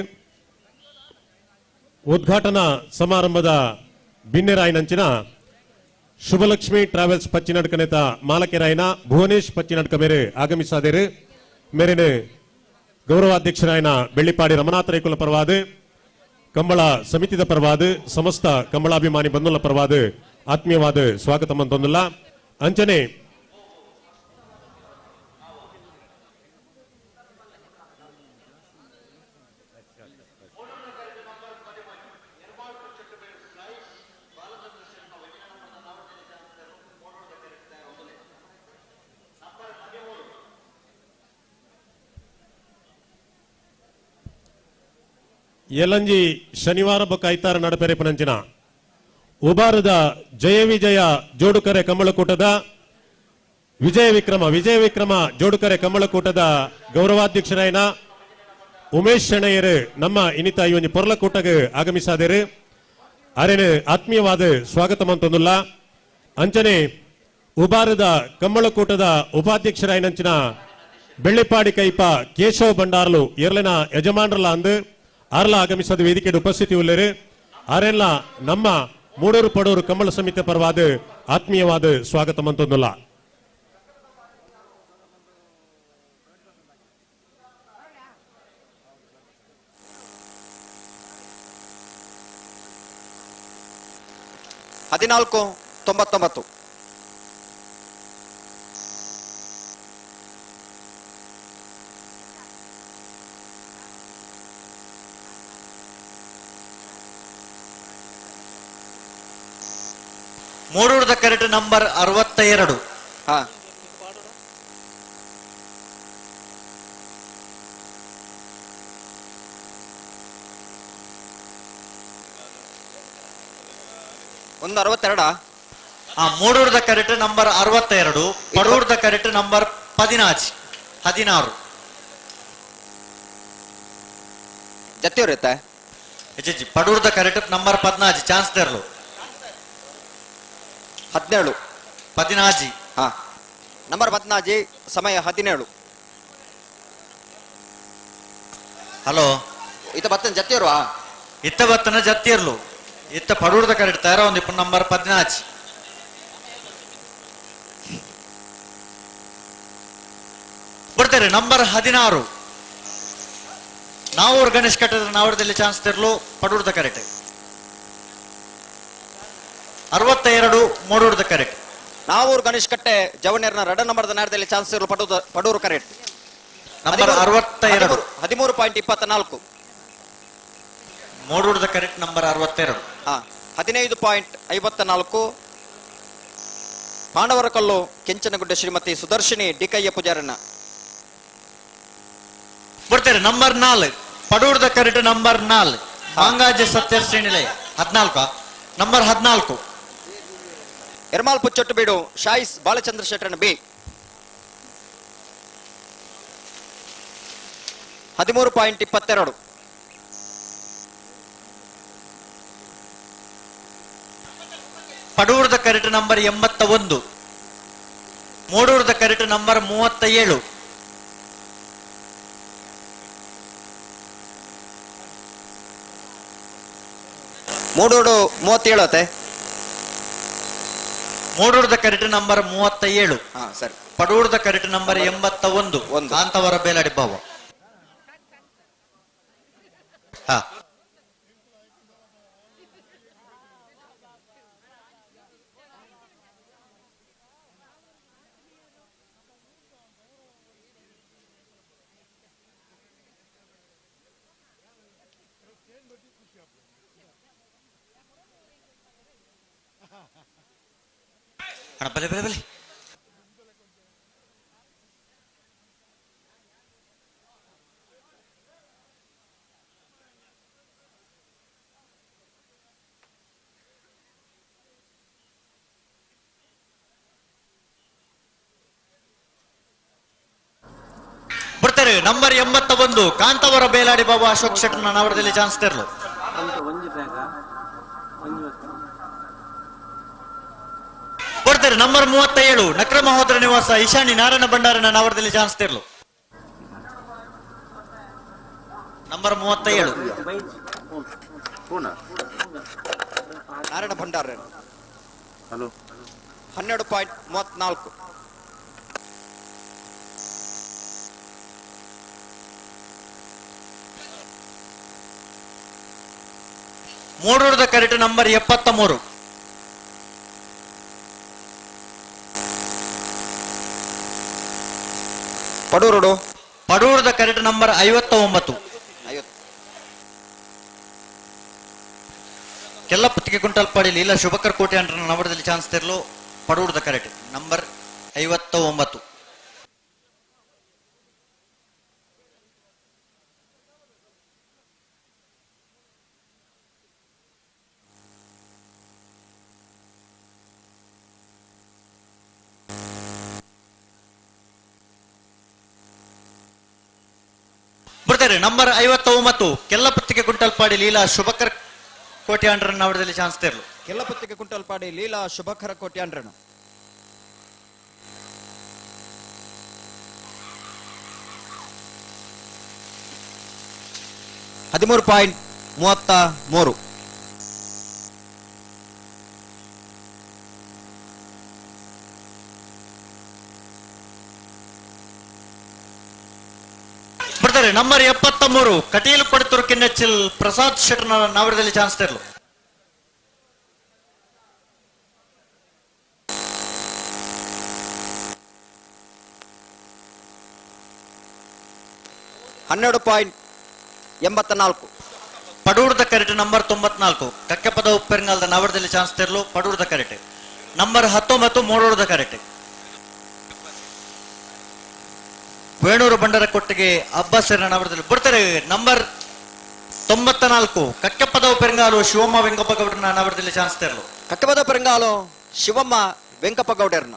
ಉದ್ಘಾಟನಾ ಸಮಾರಂಭದ ಬಿನ್ನೆರಾಯನಂಚಿನ ಶುಭಲಕ್ಷ್ಮಿ ಟ್ರಾವೆಲ್ಸ್ ಪಚ್ಚಿನಡ್ಕನೇತ ಮಾಲಕೆರಾಯನ ಭುವನೇಶ್ ಪಚ್ಚಿನಡ್ಕ ಮೇರೆ ಆಗಮಿಸಾದೇರು ಮೇರೆನೆ ಗೌರವಾಧ್ಯಕ್ಷರಾಯನ ಬೆಳ್ಳಿಪಾಡಿ ರಮನಾಥ ರೈಕುಲ ಪರವಾದ ಕಂಬಳ ಸಮಿತಿದ ಪರವಾದ ಸಮಸ್ತ ಕಂಬಳಾಭಿಮಾನಿ ಬಂಧುಲ ಪರವಾದ ಆತ್ಮೀಯವಾದ ಸ್ವಾಗತ ಮಂತೊಂದುಲ್ಲ ಅಂಚನೆ ಯಲಂಜಿ ಶನಿವಾರ ಬೊಕ್ಕ ಐತಾರ ನಡಪೆರೆಪನಂಚಿನ ಉಬಾರದ ಜಯ ವಿಜಯ ಜೋಡುಕರೆ ಕಂಬಳಕೂಟದ ವಿಜಯ ವಿಕ್ರಮ ಜೋಡುಕರೆ ಕಂಬಳಕೂಟದ ಗೌರವಾಧ್ಯಕ್ಷರಾಯನ ಉಮೇಶ್ ಶೆಣಯ್ಯರು ನಮ್ಮ ಇನಿತ ಈ ಒಂದು ಪೊರ್ಲಕೂಟಗೆ ಆಗಮಿಸಾದೇರು ಅರೇನು ಆತ್ಮೀಯವಾದ ಸ್ವಾಗತ ಮಂತೊಂದುಲ್ಲ ಅಂಚನೆ ಉಬಾರದ ಕಂಬಳಕೂಟದ ಉಪಾಧ್ಯಕ್ಷರಾಯನಂಚಿನ ಬೆಳ್ಳಿಪಾಡಿ ಕೈಪ ಕೇಶವ್ ಬಂಡಾರ್ಲು ಎರಲಿನ ಯಜಮಾನ್ರಲ್ಲ ಅಂದು ಆರ್ಲ ಆಗಮಿಸದ ವೇದಿಕೆಯ ಉಪಸ್ಥಿತಿ ಉಳ್ಳರು ಆರೆಲ್ಲ ನಮ್ಮ ಮೂಡೂರು ಪಡೂರು ಕಂಬಳ ಸಮಿತಿ ಪರವಾದ ಆತ್ಮೀಯವಾದ ಸ್ವಾಗತ ಮಂತೊಂದುಲ್ಲ. ಹದಿನಾಲ್ಕು 99 ಮೂಡೂರದ ಕರೆಕ್ಟ್ ನಂಬರ್ 62. ಹಾ ಒಂದು 62. ಮೂಡೂರದ ಕರೆಕ್ಟ್ ನಂಬರ್ 62. ಪಡೂರದ ಕರೆಕ್ಟ್ ನಂಬರ್ 16. ಜತ್ತಿಯವ್ರ ಇತ್ತ ಪಡೂರದ ಕರೆಕ್ಟ್ ನಂಬರ್ 14 ಚಾನ್ಸ್ ತೆರಲು 17. ಹಾ ನಂಬರ್ 14 ಸಮಯ 17. ಹಲೋ ಇತ್ತ ಬತ್ತನ ಜತ್ತಿಯವ್ರು ಇತ್ತ ಬತ್ತನ ಜತ್ತಿಯರ್ಲು ಇತ್ತ ಪಡೂರದ ಕರೆಕ್ಟ್ ತಯಾರ ಒಂದು ಇಪ್ಪ ನಂಬರ್ 14 ಬರ್ತಾರೆ. ನಂಬರ್ 16 ನಾವೂರ್ ಗಣೇಶ್ ಕಟ್ಟದ ನಾವರದಲ್ಲಿ ಚಾನ್ಸ್ ತೆರಲು ಪಡೂರದ ಕರೆಕ್ಟ್ 62 ಮೂಡೂರದ ಕರೆಕ್ಟ್. ನಾವೂರು ಗಣೇಶ್ ಕಟ್ಟೆ ಜವನೇರ್ನ 2 ನಂಬರ್ದ ನೇರದಲ್ಲಿ ಚಾನ್ಸ್ ಇರಲು ಪಡೂರು ಕರೆಕ್ಟ್ ನಂಬರ್ 62 13.24. ಮೂಡೂರದ ಕರೆಕ್ಟ್ ನಂಬರ್ 62. 15.54. ಪಾಂಡವರ ಕಲ್ಲು ಕೆಂಚನಗುಡ್ಡೆ ಶ್ರೀಮತಿ ಸುದರ್ಶಿನಿ ಡಿಕಯ್ಯ ಪೂಜಾರನ್ನ ಬರ್ತಾರೆ. ನಂಬರ್ 4 ಪಡೂರದ ಕರೆಕ್ಟ್ ನಂಬರ್ 4 ಮಾಂಗಾಜೆ ಸತ್ಯಶ್ರೀ ನಿಲಯ 14. ನಂಬರ್ 14 ಎರ್ಮಾಲ್ ಪುಚ್ಚೊಟ್ಟು ಬೀಡು ಶಾಯಿಸ್ ಬಾಲಚಂದ್ರ ಶೆಟ್ಟರನ್ನ ಬಿ 13.22. ಪಡೂರದ ಕರೆಕ್ಟ್ ನಂಬರ್ 81. ಮೂಡೂರದ ಕರೆಕ್ಟ್ ನಂಬರ್ 37. ಮೂಡೂರು 37 ಅತ್ತೆ. ಮೂಡೂರದ ಕರೆಕ್ಟ್ ನಂಬರ್ 37. ಸರಿ. ಪಡೂರದ ಕರೆಕ್ಟ್ ನಂಬರ್ 81 ಕಾಂತವರ ಬೇಲಾಡಿ ಬಾವ. ಹಾ ಬಲೆ ಬಲೆ ಬಲೆ ಬರ್ತಾರೆ. ನಂಬರ್ 81 ಕಾಂತವರ ಬೇಲಾಡಿ ಬಾಬಾ ಅಶೋಕ್ ಶೆಟ್ಟರ್ನ ನಾವರದಲ್ಲಿ ಚಾನ್ಸ್ ತೆರಲು ಬರ್ತಾರೆ. ನಂಬರ್ 37 ನಕ್ರ ಮಹೋದರ ನಿವಾಸ ಈಶಾನಿ ನಾರಾಯಣ ಭಂಡಾರನ ನಾವರದಲ್ಲಿ ಚಾನ್ಸ್ ತೆರಲು ನಂಬರ್ 37 ನಾರಾಯಣ ಭಂಡಾರ 12.34. ಮೂಡೂರದ ಕರೆಕ್ಟ್ ನಂಬರ್ 73. ಪಡೂರದ ಕರೆಕ್ಟ್ ನಂಬರ್ 59. ಕೆಲ್ಲಪತ್ತಿಗೆ ಕುಂಟಲ್ಪಾಡಿ ಲೀಲಾ ಶುಭಕರ್ ಕೋಟೆ ಅಂಡ್ರ ನವರದಲ್ಲಿ ಚಾನ್ಸ್ ತೆರಲು ಪಡೂರದ ಕರೆಕ್ಟ್ ನಂಬರ್ 59. ಬರ್ತಾರೆ. ನಂಬರ್ 59 ಕೆಲ್ಲಪತ್ತಿಗೆ ಕುಂಟಲ್ಪಾಡಿ ಲೀಲಾ ಶುಭಕರ್ ಕೋಟೆ ಅಂಡ್ರ ನವರದಲ್ಲಿ ಚಾನ್ಸ್ ತೆರಲು ಕೆಲ್ಲಪತ್ತಿಗೆ ಕುಂಟಲ್ಪಾಡಿ ಲೀಲಾ ಶುಭಕರ ಕೋಟೆ ಅಂಡ್ರನು 13.33. ಬರ್ತಾರೆ ನಂಬರ್ 73 ಕಟೀಲು ಕೊಡತೂರು ಕಿನ್ನೆಚ್ಚಿಲ್ ಪ್ರಸಾದ್ ಶೆಟ್ಟರ್ ನವರದಲ್ಲಿ ಚಾನ್ಸ್ ತೆರಲು. $12.84 ಪಡೂರ್ದ ಕರೆಟ್ ನಂಬರ್ 94 ಕಕ್ಕೆಪದ ಉಪ್ಪೆರಂಗಾಲದ ನವರದಲ್ಲಿ ಚಾನ್ಸ್ ತೆರಲು. ಪಡೂರ್ದ ಕರೆಟ್ ನಂಬರ್ 19 ಮೂಡೂರ್ದ ಕರೆಟ್ ವೇಣೂರು ಬಂಡರ ಕೊಟ್ಟಿಗೆ ಅಬ್ಬಾಸರ ನವರದಲ್ಲಿ ಬರ್ತಾರೆ ನಂಬರ್ 94 ಕಕ್ಕೆಪದ ಉಪ್ಪೆರಂಗಾಲು ಶಿವಮ್ಮ ವೆಂಕಪ್ಪ ಗೌಡರನ ನವರದಲ್ಲಿ ಚಾನ್ಸ್ ತೆರಲು. ಕಕ್ಕಬದ ಪೆರಂಗಾಲು ಶಿವಮ್ಮ ವೆಂಕಪ್ಪ ಗೌಡರ್ನ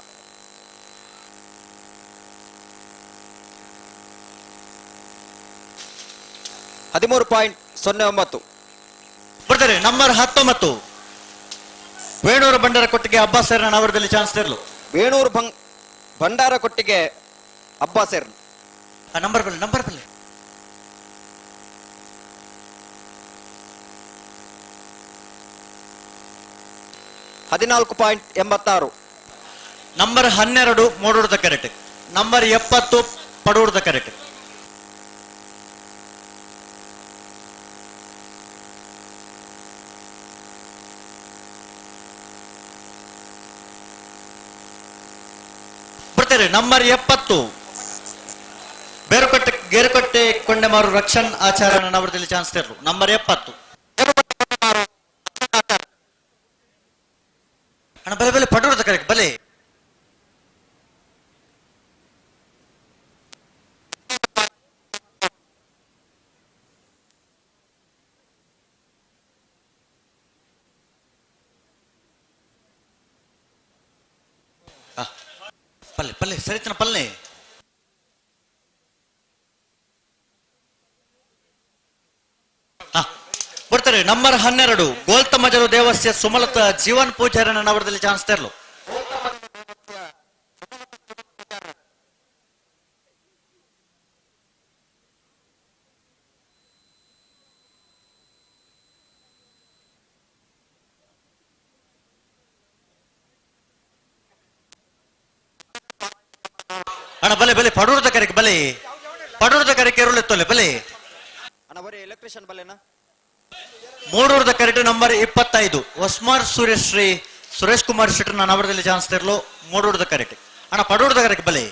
$13.09 ಬರ್ತಾರೆ ನಂಬರ್ 19 ವೇಣೂರು ಬಂಡರ ಕೊಟ್ಟಿಗೆ ಅಬ್ಬಾಸರ ನವರದಲ್ಲಿ ಚಾನ್ಸ್ ತೆರಲು. ವೇಣೂರು ಭಂಡಾರ ಕೊಟ್ಟಿಗೆ ಅಬ್ಬಾಸರ್ ನಂಬರ್ ಬಲ್ಲಿ $14.86 ನಂಬರ್ 12 ಮೂಡೂರ್ದ ಕರೆಟ್ ನಂಬರ್ 70 ಪಡೂರ್ದ ಕರೆಟ್ ಬರ್ತಾರೆ ನಂಬರ್ 70 ಗೇರುಕಟ್ಟೆ ಕೊಂಡೆಮಾರು ರಕ್ಷಣ್ ಆಚಾರ್ಯನ ನವರದಲ್ಲಿ ಚಾನ್ಸ್ ತೆರಲು. ನಂಬರ್ 70 ಅಣ್ಣ ಬಲೆ ಪಡೂರ್ದ ಕರೆಕ್ಟ್ ಬಲೆ ಪಲ್ಲೆ ಸರಿತನ ಪಲ್ಲೆ ಬರ್ತಾರೆ ನಂಬರ್ 12 ಗೋಲ್ತಮಜರು ದೇವಸ್ಯ ಸುಮಲತ ಜೀವನ್ ಪೂಜಾರನ ನವರದಲ್ಲಿ ಚಾನ್ಸ್ ತೆರಲು. ಅಣ್ಣ ಬಲೆ ಪಡೂರ್ದ ಕರೆಕ್ ಬಲೆ ಪಡೂರ್ದ ಕರೆಕ್ ಎರುಳೆತ್ತೋಲೆ ಬಲೆ ಅಣ್ಣ ಬರೀ ಎಲೆಕ್ಟ್ರಿಷಿಯನ್ ಬಲ್ಲೆನಾ. ಮೂಡೂರ್ದ ಕರೆಕ್ಟ್ ನಂಬರ್ 25 ಒಸ್ಮಾರ್ ಸೂರ್ಯಶ್ರೀ ಸುರೇಶ್ ಕುಮಾರ್ ಶೆಟ್ಟರ್ ನವರದಲ್ಲಿ ಚಾನ್ಸ್ ತೆರಲು. ಮೂಡೂರ್ದ ಕರೆಕ್ಟ್ ಅಣ್ಣ ಪಡೂರ್ದ ಕರೆಕ್ಟ್ ಬಲೆ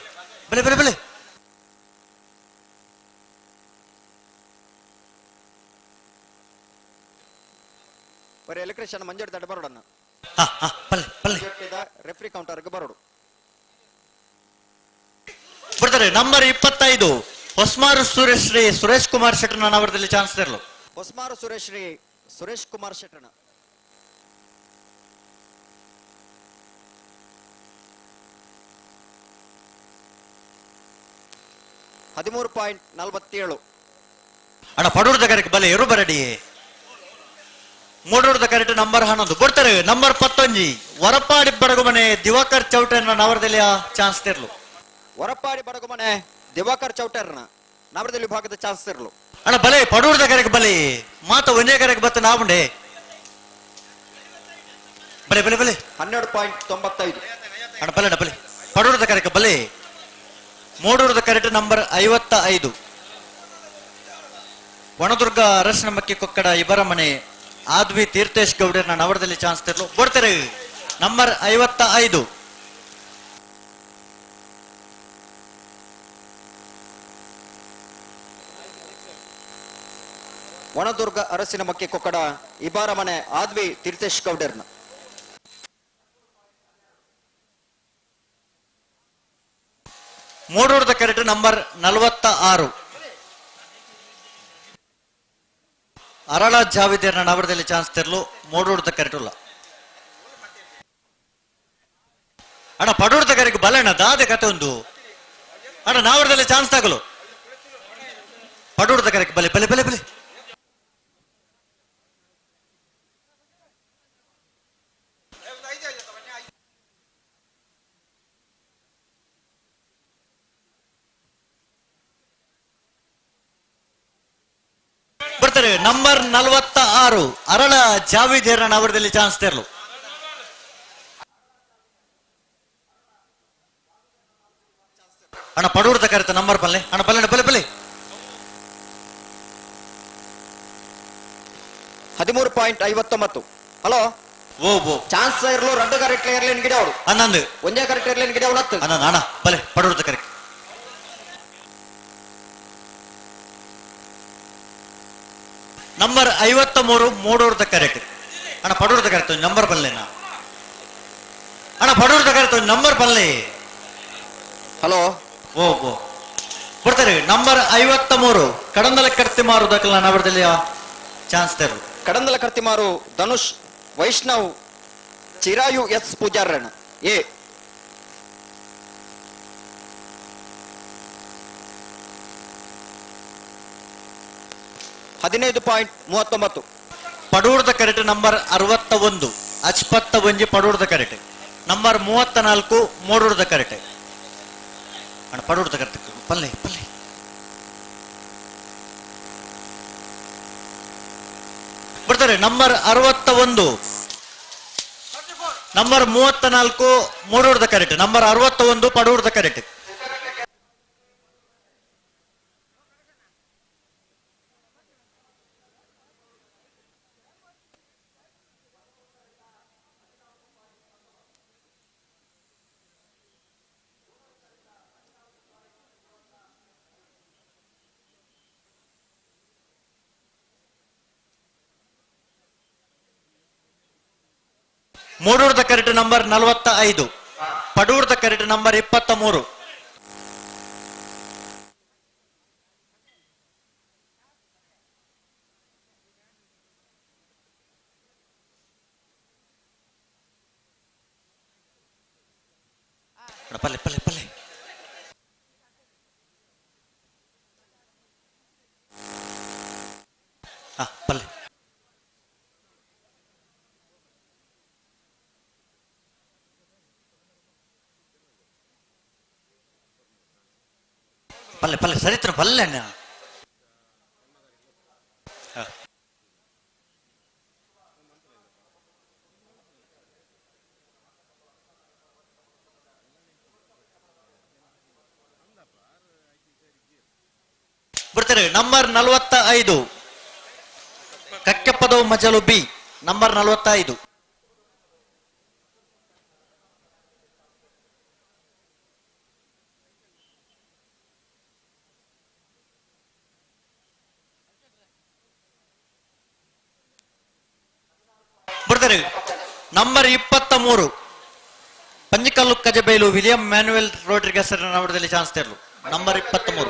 ಬರೀ ಎಲೆಕ್ಟ್ರಿಷಿಯನ್ ಮಂಜೂರು ದಡ್ಡ ಬರೋಡನ್ನ ಪಲ್ಲೆ ರೆಫ್ರಿ ಕೌಂಟರ್ಗೆ ಬರೋಡು. ಬರ್ತಾರೆ ನಂಬರ್ 25 ಹೊಸ್ಮಾರು ಸೂರ್ಯಶ್ರೀ ಸುರೇಶ್ ಕುಮಾರ್ ಶೆಟ್ಟರ್ ನವರದಲ್ಲಿ ಚಾನ್ಸ್ ತೆರಲು. ಹೊಸ್ಮಾರು ಸುರೇಶ್ ಕುಮಾರ್ ಶೆಟ್ಟಣ $13.47 ಅಣ್ಣ ಪಡೂರ್ದ ಕರೆಕ್ಟ್ ಬಲೆ ಎರು ಬರಡಿ. ಮೂಡೂರ್ದ ಕರೆಕ್ಟ್ ನಂಬರ್ 11 ಬರ್ತಾರೆ ನಂಬರ್ 15 ವರಪಾಡಿ ಬಡಗುಮನೆ ದಿವಾಕರ್ ಚೌಟರ್ನ ನವರದಲ್ಲಿ ಚಾನ್ಸ್ ತೆರಲು. ವರಪಾಡಿ ಬಡಗುಮನೆ ದಿವಾಕರ್ ಚೌಟರ್ನ ನವರದಲ್ಲಿ ಭಾಗದ ಚಾನ್ಸ್ ತೆರಲು. ಅಣ್ಣ ಬಲೆ ಪಡೂರ್ದ ಕರೆಕ್ ಬಲೆ ಮಾತ ಒಂದೇ ಕರೆಕ್ ಬತ್ತ ನಾವುಂಡೆ ಬಲೆ $12.95 ಅಣ್ಣ ಬಲೆ ಪಡೂರ್ದ ಕರೆಕ್ ಬಲೆ. ಮೂಡೂರ್ದ ಕರೆಕ್ಟ್ ನಂಬರ್ 55 ವನದುರ್ಗ ಅರಸನ ಮಕ್ಕಿ ಕೊಕ್ಕಡ ಇಬರ ಮನೆ ಆದ್ವಿ ತೀರ್ಥೇಶ್ ಗೌಡರ್ನ ನವರದಲ್ಲಿ ಚಾನ್ಸ್ ತೆರಲು. ಬರ್ತಾರೆ ನಂಬರ್ 55 ವನದುರ್ಗ ಅರಸಿನ ಮಕ್ಕಿ ಕೊಕ್ಕಡ ಇಬಾರ ಮನೆ ಆದ್ವಿ ತೀರ್ಥೇಶ್ ಗೌಡರ್ನ. ಮೂಡೂರ್ದ ಕರೆಕ್ಟ್ ನಂಬರ್ 46 ಅರಳ ಜಾವಿದ್ಯರ್ನ ನವರದಲ್ಲಿ ಚಾನ್ಸ್ ತೆರಲು. ಮೂಡೂರ್ದ ಕರೆಕ್ಟ್ ಇಲ್ಲ ಅಣ್ಣ ಪಡೂರ್ದ ಕರೆಕ್ ಬಲಣ್ಣ ದಾದೆ ಕತೆ ಒಂದು ಅಣ್ಣ ನಾವರದಲ್ಲಿ ಚಾನ್ಸ್ ತಗಲು. ಪಡೂರ್ದ ಕರೆಕ್ ಬಲೆ ಬರ್ತಾರೆ ನಂಬರ್ 46 ಅರಳ ಜಾವಿದ್ಯರ್ನ ನವರದಲ್ಲಿ ಚಾನ್ಸ್ ತೆರಲು. ಅಣ್ಣ ಪಡೂರ್ದ ಕರೆತ ನಂಬರ್ ಬಲ್ಲೆ ಅಣ್ಣ ಬಲ್ಲೆ 13.59. ಹಲೋ ಓ ಓ ಚಾನ್ಸ್ ಇರ್ಲು 2 ಕರೆಕ್ಟ್ ಇರ್ಲಿ ನಿನ್ಗಿಡ ಅವರು 11 ಒಂದೇ ಕರೆಕ್ಟ್ ಇರ್ಲಿ ನಿನ್ಗಿಡ 10 11 ಅಣ್ಣ ಬಲೆ ಪಡೋರ್ದ ಕರೆಕ್ಟ್ ನಂಬರ್ 53 ಮೂಡೋರ್ದ ಕರೆಕ್ಟ್ ಅಣ್ಣ ಪಡೋರ್ದ ಕರೆಕ್ಟ್ ನಂಬರ್ ಬಲ್ಲೆನಾ ಅಣ್ಣ ಪಡೋರ್ದ ಕರೆಕ್ಟ್ ನಂಬರ್ ಬಲ್ಲೆ ಹಲೋ ಓ ಓ ಕೊಡ್ತಾರೆ ನಂಬರ್ 53 ಕಡಂದಲ ಕರ್ತಿ ಮಾರುದಕ್ಕಲ್ಲ ನವರದಲ್ಲಿ ಚಾನ್ಸ್ ತರು ಕಡಂದಲ ಕರ್ತಿಮಾರು ಧನುಷ್ ವೈಷ್ಣವ್ ಚಿರಾಯು ಎಸ್ ಪೂಜಾರಣ್ಣ ಎ $15.39 ಪಡೂರ್ದ ಕರೆಕ್ಟ್ ನಂಬರ್ 61 ಅಚ್ಪತ್ತ ಒಂಜಿ ಪಡೂರ್ದ ಕರೆಕ್ಟ್ ನಂಬರ್ 34 ಮೂಡೂರ್ದ ಕರೆಕ್ಟ್ ಅಣ್ಣ ಪಡೂರ್ದ ಕರೆಕ್ಟ್ ಪಲ್ಲೆ ಪಲ್ಲೆ ಬಿಡ್ತಾರೆ ನಂಬರ್ 61 ನಂಬರ್ 34 ಮೂಡೂರ್ದ ಕರೆಕ್ಟ್ ನಂಬರ್ 61 ಪಡೂರ್ದ ಕರೆಕ್ಟ್ ಮೂಡೂರ್ದ ಕರೆಕ್ಟ್ ನಂಬರ್ 45 ಪಡೂರ್ದ ಕರೆಕ್ಟ್ ನಂಬರ್ 23 ಪಲ್ಲೆ ಪಲ್ಲೆ ಪಲ್ಲೆ ಪಲ್ಲೆ ಪಲ್ಲೆ ಪಲ್ಲೆ ಸರಿತ್ರ ಪಲ್ಲೆ ಅಣ್ಣ ಬಿಡ್ತಾರೆ ನಂಬರ್ 45 ಕಕ್ಕೆಪ್ಪದವು ಮಜಲು ಬಿ ನಂಬರ್ 45 ಬಿಡ್ತಾರೆ number 23 Panjikallu Kajabailu William Manuel Rodrigues ನವರದಲ್ಲಿ ಚಾನ್ಸ್ ತೆರಲು ನಂಬರ್ 23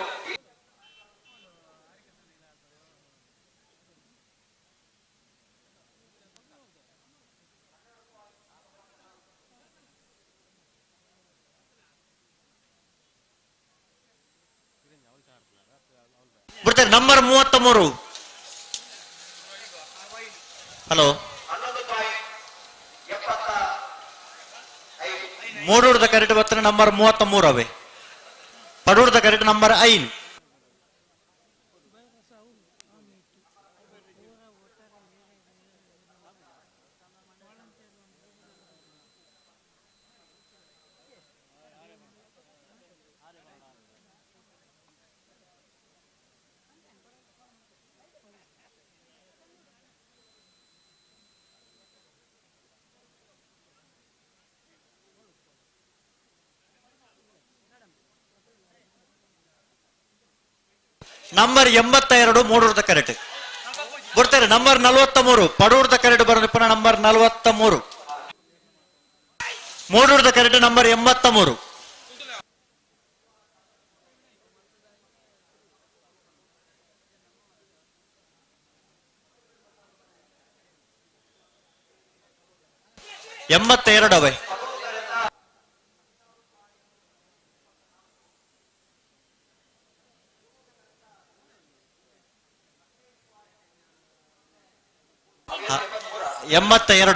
ಬಿಡ್ತಾರೆ ನಂಬರ್ 33 ಹಲೋ ಮೂಡೂರ್ದ ಕರೆಕ್ಟ್ ಬರ್ತಾರೆ ನಂಬರ್ 33 ಅವೇ ಪಡೂರ್ದ ಕರೆಕ್ಟ್ ನಂಬರ್ 5 ನಂಬರ್ 82 ಮೂಡೂರ್ದ ಕರೆಕ್ಟ್ ಬಿಡ್ತಾರೆ ನಂಬರ್ 43 ಪಡೂರ್ದ ಕರೆಕ್ಟ್ ಬರೋದು ಪುನಃ ನಂಬರ್ 43 ಮೂಡೂರ್ದ ಕರೆಕ್ಟ್ ನಂಬರ್ 83 82 ಅವೇ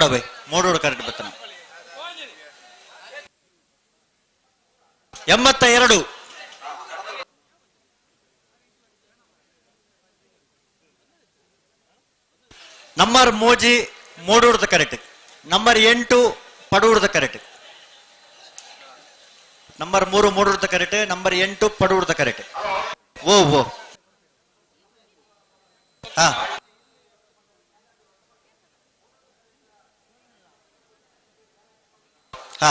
ಅವೇ ಮೂಡೂರು ಕರೆಕ್ಟ್ ಬರ್ತಾನೆ 82 ನಂಬರ್ ಮೋಜಿ ಮೂಡೂರ್ದ ಕರೆಕ್ಟ್ ನಂಬರ್ 8 ಪಡೂರ್ದ ಕರೆಕ್ಟ್ ನಂಬರ್ 3 ಮೂಡೂರ್ದ ಕರೆಕ್ಟ್ ನಂಬರ್ 8 ಪಡೂರ್ದ ಕರೆಕ್ಟ್ ಓ ಓ ಹಾ ಹಾ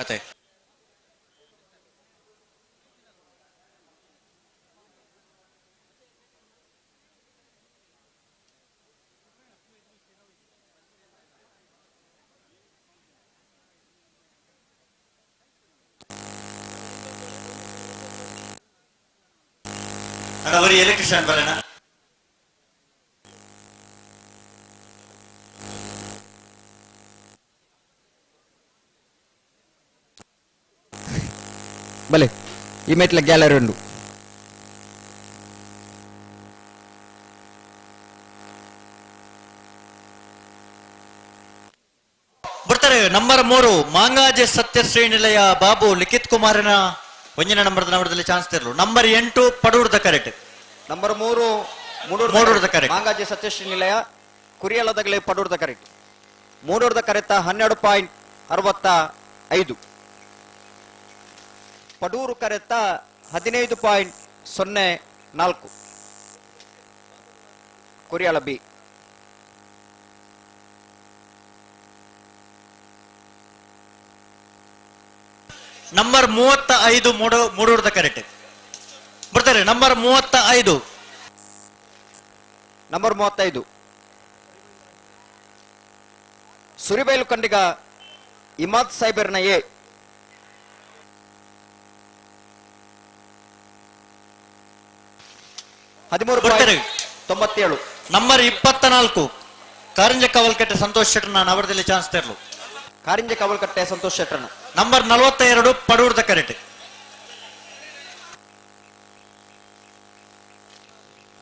ಅದೇ ಅವರು ಎಲೆಕ್ಟ್ರಿಷಿಯನ್ ಬರೋಣ. ಬಲೆ ಈ ಮೆಟ್ಲ ಗ್ಯಾಲರಿ ಉಂಡು. ಬರ್ತಾರೆ ನಂಬರ್ 3 ಮಾಂಗಾಜೆ ಸತ್ಯಶ್ರೀ ನಿಲಯ ಬಾಬು ಲಿಖಿತ್ ಕುಮಾರನ ಒಂಜಿನ ನಂಬರ್ದ ನಂಬರದಲ್ಲಿ ಚಾನ್ಸ್ ತಿರ್ಲು. ನಂಬರ್ 8 ಪಡೂರ್ದ ಕರೆಕ್ಟ್. ನಂಬರ್ 3 ಮೂಡೂರ್ದ ಕರೆಕ್ಟ್. ಮಾಂಗಾಜಿ ಸತ್ಯಶ್ರೀ ನಿಲಯ ಕುರಿಯಲದಗಲೆ ಪಡೂರ್ದ ಕರೆಕ್ಟ್. ಮೂಡೂರ್ದ ಕರೆತ 12.65. ಪಡೂರು ಕರೆತ 15.04. ಕುರಿಯಲ ಬಿ. ನಂಬರ್ 35 ಮೂಡೂರ್ದ ಕರೆಕ್ಟ್. ಬರ್ತಾರೆ ನಂಬರ್ 35. ನಂಬರ್ 35 ಸುರಿಬೈಲು ಕಂಡಿಗ ಇಮಾದ್ ಸೈಬರ್ನ ಎ. ಬರ್ತಾರೆ 97. ನಂಬರ್ 24 ಕಾರಂಜ ಕವಲ್ಕಟ್ಟೆ ಸಂತೋಷ್ ಶೆಟ್ಟರ್ನ ನವರದಲ್ಲಿ ಚಾನ್ಸ್ ತೆರಲು. ಕಾರಿಂಜ ಕವಲ್ಕಟ್ಟೆ ಸಂತೋಷ್ ಶೆಟ್ಟರ್ನ. ನಂಬರ್ 42 ಪಡೂರ್ದ ಕರೆಕ್ಟ್.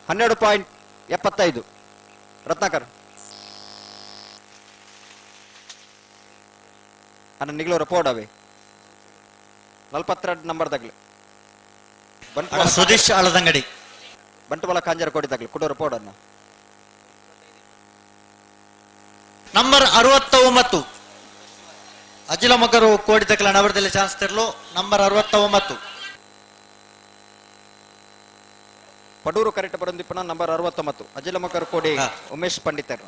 12.75 ರತ್ನಾಕರ್ ಅನ್ನ ನಿಗ್ಲೋರ ಪೋಡವೆ 42 ನಂಬರ್ ತಗ್ಲಿ ಸುದೀಶ್ ಆಳದಂಗಡಿ ಬಂಟುಮಲ ಕಾಂಜರ ಕೋಡಿ ತಗ್ಲಿ ಕುಡೋರ ಪೋಡನ್ನ. ನಂಬರ್ 69 ಅಜಿಲ ಮಗರು ಕೋಡಿ ತಕ್ಕಲ ನವರದಲ್ಲಿ ಚಾನ್ಸ್ ತೆರಲು. ನಂಬರ್ 69 ಪಡೂರು ಕರೆಕ್ಟ್ ಬರಂದಿಪ್ಪನ ನಂಬರ್ 69 ಅಜಿಲ ಮಗರು ಕೋಡಿ ಉಮೇಶ್ ಪಂಡಿತರ್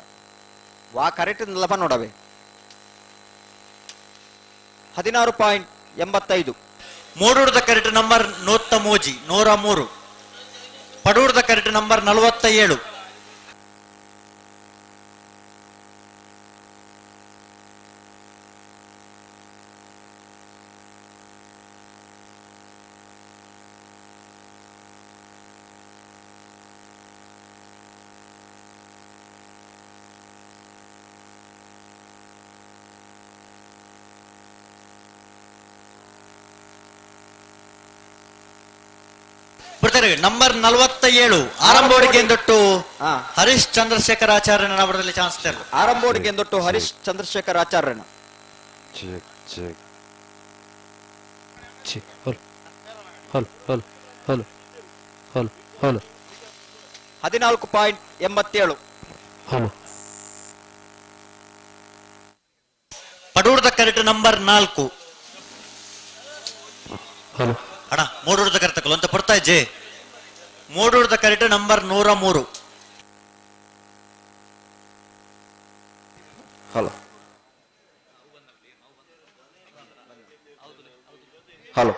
ವಾ ಕರೆಕ್ಟ್ ಲಭ ನೋಡವೆ. 16.85 ಮೂಡೂರ್ದ ಕರೆಕ್ಟ್ ನಂಬರ್ 103. ಪಡೂರ್ದ ಕರೆಕ್ಟ್ ನಂಬರ್ 47. ಬರ್ತಾರೆ ನಂಬರ್ 47 ಆರಂಭೋಡಿಗೆ ಎಂದೊಟ್ಟು ಹರೀಶ್ ಚಂದ್ರಶೇಖರ್ ಆಚಾರ್ಯನ ನವರದಲ್ಲಿ ಚಾನ್ಸ್ ತೆರಲು. ಆರಂಭೋಡಿಗೆ ಎಂದೊಟ್ಟು ಹರೀಶ್ ಚಂದ್ರಶೇಖರ್ ಆಚಾರ್ಯನ. 14.87 ಪಡೂರ್ದ ಕರೆಕ್ಟ್ ನಂಬರ್ 4. ಅಣ್ಣ ಮೂಡೂರ್ದ ಕರೆಕ್ಟ್ ಅಂತ ಬರ್ತಾ ಇಜ್ಜೆ. ಮೂಡೂರ್ದ ಕರೆಕ್ಟ್ ನಂಬರ್ 103. ಹಲೋ ಹಲೋ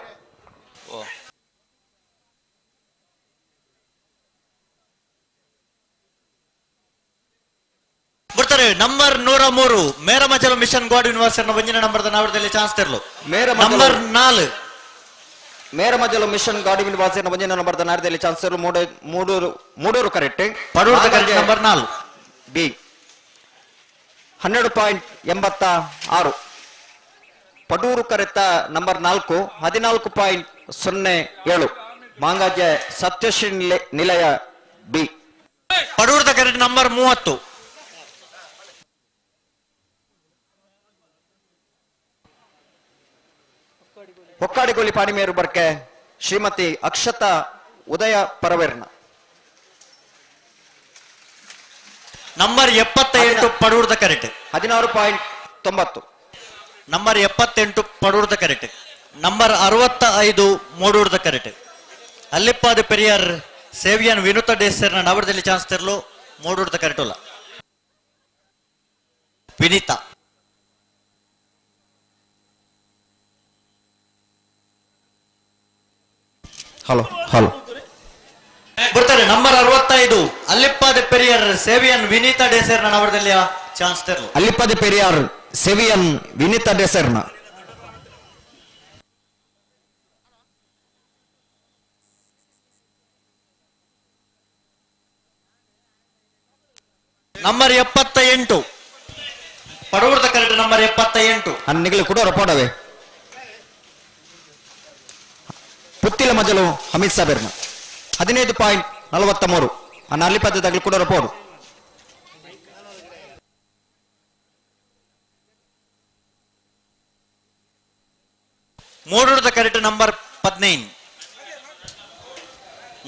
ಬರ್ತಾರೆ number 103 Meramajalu mission god university ವಂಜಿನ ನಂಬರ್ದ ನವರದಲ್ಲಿ ಚಾನ್ಸ್ ತೆರಲು. Number 4 Meramajalu mission god university ವಂಜಿನ ನಂಬರ್ದ ನಾರದಲ್ಲಿ ಚಾನ್ಸ್ ತೆರಲು. ಮೂಡೂರು ಕರೆಕ್ಟ್. ಪಡೂರ್ದ ಕರೆಕ್ಟ್ ನಂಬರ್ 4 ಬಿ. 12.86 ಪಡೂರು ಕರೆತ ನಂಬರ್ 4 14.07 ಮಾಂಗಾಜೆ ಸತ್ಯಶ್ರೀ ನಿಲಯ ಬಿ. ಪಡೂರ್ದ ಕರೆಕ್ಟ್ ನಂಬರ್ 30. ಹೊಕ್ಕಾಡಿಗೋಲಿ ಪಾಣಿಮೇರು ಬರ್ಕೆ ಶ್ರೀಮತಿ ಅಕ್ಷತಾ ಉದಯ ಪರವೇರ್ನ. ನಂಬರ್ 78 ಪಡೂರ್ದ ಕರೆಕ್ಟ್. 16.90 ನಂಬರ್ 78 ಪಡೂರ್ದ ಕರೆಕ್ಟ್. ನಂಬರ್ 65 ಮೂಡೂರ್ದ ಕರೆಕ್ಟ್. ಅಲ್ಲಿಪ್ಪಾದ ಪೆರಿಯಾರ್ ಸೇವಿಯನ್ ವಿನುತ ಡೇಸರ್ನ ನವರದಲ್ಲಿ ಚಾನ್ಸ್ ತೆರಲು. ಮೂಡೂರ್ದ ಕರೆಕ್ಟ್ ಅಲ್ಲ. ವಿನೀತಾ. ಹಲೋ ಹಲೋ ಬರ್ತಾರೆ ನಂಬರ್ 65 ಅಲ್ಲಿಪ್ಪಾದ ಪೆರಿಯರ್ ಸೇವಿಯನ್ ವಿನೀತಾ ಡೇಸರ್ ಅವರದಲ್ಲಿ ಚಾನ್ಸ್ ತೆರಲು. ಅಲ್ಲಿಪ್ಪದ ಪೆರಿಯಾರ್ ಸೆವಿಯನ್ ವಿನೀತಾ ಡೆಸರ್ನ. ನಂಬರ್ 78 ಪಡವೂರ್ದ ಕರೆಕ್ಟ್ ನಂಬರ್ 78 ಅನ್ನಿಗಳು ಕೂಡ ರಪೋಡವೆ ಪುತ್ತಿಲ ಮಜಲು ಹಮೀದ್ ಸಾಬೆರ್ನ 15.43 ಅನ್ನ ಅಲ್ಲಿಪದ್ದದಾಗಲಿ ಕೂಡ ರಪೋಡು. ಮೂಡೂರದ ಕರೆಕ್ಟ್ ನಂಬರ್ 15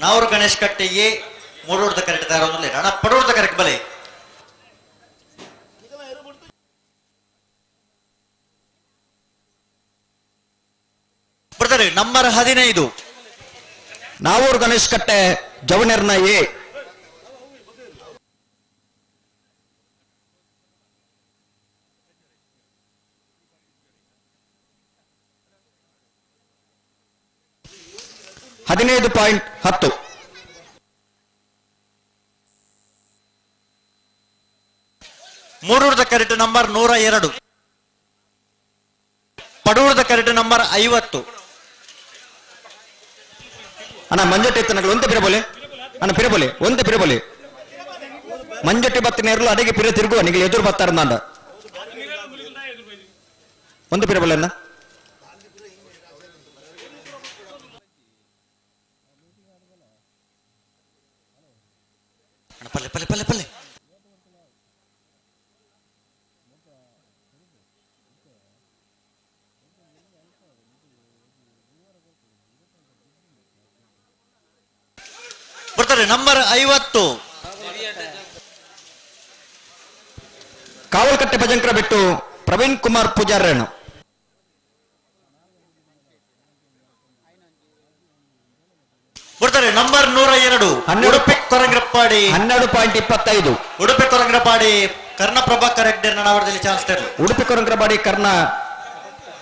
ನಾವೂರು ಗಣೇಶ್ ಕಟ್ಟೆಗೆ ಮೂಡೂರದ ಕರೆಕ್ಟ್ ತಯಾರೊಂದಿಲ್ಲ ಅಣ್ಣ ಪಡೂರ್ದ ಕರೆಕ್ಟ್ ಬಲೆ ಬರ್ತಾರೆ ನಂಬರ್ 15 ನಾವೂರು ಗಣೇಶ್ ಕಟ್ಟೆ ಜವನೇರ್ನ ಎ. $15.10 ಮೂಡೂರದ ಕರೆಕ್ಟ್ ನಂಬರ್ 102 ಪಡೂರದ ಕರೆಕ್ಟ್ ನಂಬರ್ 50 ಅಣ್ಣ ಮಂಜಟ್ಟಿ ಎತ್ತನಗಳು ಒಂದೇ ಪಿರಬೋಲೆ ಅಣ್ಣ ಪಿರಬೋಲೆ ಒಂದೇ ಪಿರಬೋಲೆ ಮಂಜಟ್ಟಿ ಬತ್ತಿನೇರ್ಲು ಅಡಿಗೆ ಪಿರ ತಿರುಗುವ ನಿಗಳು ಎದುರು ಬತ್ತಾರಂದ ಒಂದು ಪಿರಬೋಲೆ ಅಣ್ಣ. ಪಲ್ಲೆ ಪಲ್ಲೆ ಪಲ್ಲೆ ಪಲ್ಲೆ ಬರ್ತಾರೆ ನಂಬರ್ 50 ಕಾವಲ್ಕಟ್ಟೆ ಭಜಂಕರ ಬಿಟ್ಟು ಪ್ರವೀಣ್ ಕುಮಾರ್ ಪೂಜಾರಣ್ಣ. ಬರ್ತಾರೆ ನಂಬರ್ 102 ಉಡುಪಿ ಕೊರಂಗ್ರಪ್ಪಾಡಿ 12.25 ಉಡುಪಿ ಕೊರಂಗ್ರಪ್ಪಾಡಿ ಕರ್ಣ ಪ್ರಭಾಕರ್ ಹೆಗ್ಡೆರ್ ಅವರದಲ್ಲಿ ಚಾನ್ಸ್ ತೆರಲು. ಉಡುಪಿ ಕೊರಂಗ್ರಪಾಡಿ ಕರ್ಣ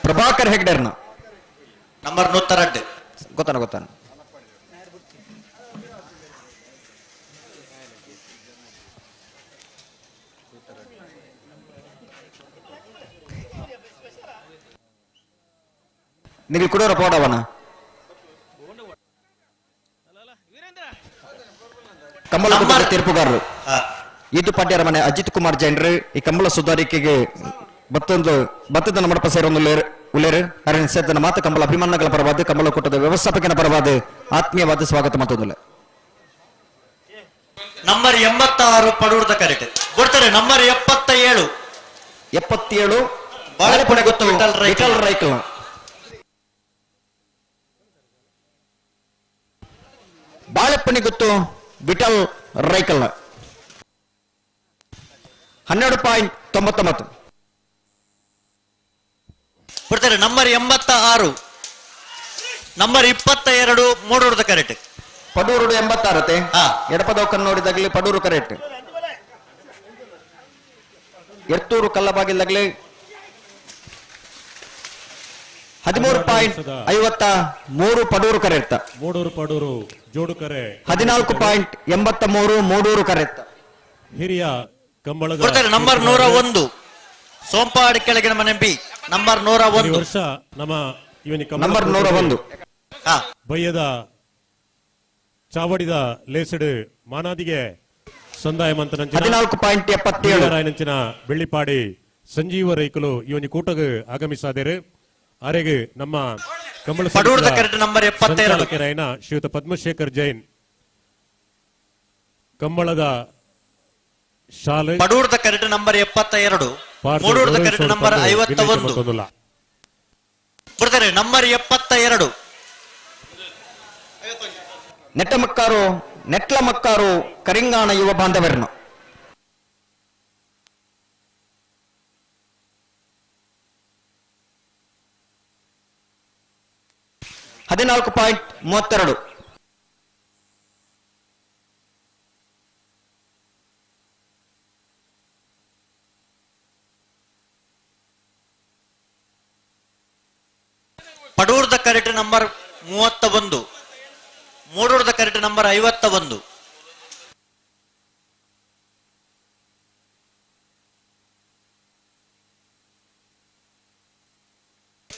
ಪ್ರಭಾಕರ್ ಹೆಗ್ಡೆರ್ನ ನಂಬರ್ 102 ಗೊತ್ತಾನ ಗೊತ್ತಾನ. ನಿಮಗೆ ಕೊಡೋರ ಪೋಡವನ ಕಂಬಳ ತೀರ್ಪುಗಾರರು ಇದು ಪಡ್ಯಾರ ಮನೆ ಅಜಿತ್ ಕುಮಾರ್ ಜೈನ್ರು ಈ ಕಂಬಳ ಸುಧಾರಿಕೆಗೆ ಭತ್ತದ ಮಂಡಪ ಸೇರೊಂದು ಉಲೇರು ಅರಣ್ಯ ಸೇರ್ತನ ಮಾತು ಕಂಬಳ ಅಭಿಮಾನಗಳ ಪರವಾದ ಕಂಬಳ ಕೂಟದ ವ್ಯವಸ್ಥಾಪಕನ ಪರವಾದ ಆತ್ಮೀಯವಾದ ಸ್ವಾಗತ ಮತ್ತೊಂದು. ನಂಬರ್ 86 ಪಡೂರ್ದ ಕರೆಕ್ಟ್ ಬರ್ತಾರೆ ನಂಬರ್ 77 ಬಾಳೆಪುಣೆ ಗೊತ್ತು ವಿಠಲ್ ರೈಕಲ್ ಬಾಳೆಪುಣೆ ಗೊತ್ತು ವಿಠಲ್ ರೈಕಲ್ 12.99 ಬರ್ತಾರೆ ನಂಬರ್ 86 ನಂಬರ್ 22 ಮೂಡೂರ್ದ ಕರೆಕ್ಟ್ ಪಡೂರು 86 ಎಡಪದ ನೋಡಿದಾಗಲಿ ಪಡೂರು ಕರೆಕ್ಟ್. ಎರ್ತೂರು ಕಲ್ಲಬಾಗಿಲ್ದಾಗಲಿ 13.53 ಪಡೂರು ಕರೆಕ್ಟ್. ಮೂಡೂರು ಪಡೂರು ಜೋಡು ಕರೆ 14.83 ಮೂಡೂರು ಕರೆಕ್ಟ್. ಹಿರಿಯ ಕಂಬಳದ ಬರ್ತಾರೆ ನಂಬರ್ 101 ಸೋಂಪಾಡಿ ಕೆಳಗಿನ ಮನೆ ಬಿ ನಂಬರ್ 101 ವರ್ಷ ನಮ್ಮ ಇವನಿ ನಂಬರ್ 101 ಬಯ್ಯದ ಚಾವಡಿದ ಲೇಸಡ್ ಮಾನಾದಿಗೆ ಸಂದಾಯ ಮಂತ್ರ 14.77 ರಾಯನಂಚಿನ ಬೆಳ್ಳಿಪಾಡಿ ಸಂಜೀವ ರೈಕಲು ಇವನಿ ಕೂಟಗ ಆಗಮಿಸಾದೇರು ಅರೆಗೆ ನಮ್ಮ ಕಂಬಳ ಪಡೂರ್ದ ಕರೆಕ್ಟ್ ನಂಬರ್ 72 ರಾಯನ ಶ್ರೀಯುತ ಪದ್ಮಶೇಖರ್ ಜೈನ್ ಕಂಬಳದ ಶಾಲೆ ಪಡೂರ್ದ ಕರೆಕ್ಟ್ ನಂಬರ್ 72 ಮೂಡೂರ್ದ ಕರೆಕ್ಟ್ ನಂಬರ್ 51 ಬರ್ತಾರೆ ನಂಬರ್ 72 ನೆಟ್ಲ ಮಕ್ಕಾರು ಕರಿಂಗಾಣ ಯುವ ಬಾಂಧವರನ್ನು 14.32 ಪಡೂರ್ದ ಕರೆಟ್ ನಂಬರ್ 31, ಮೂಡೂರ್ದ ಕರೆಟ್ ನಂಬರ್ 51.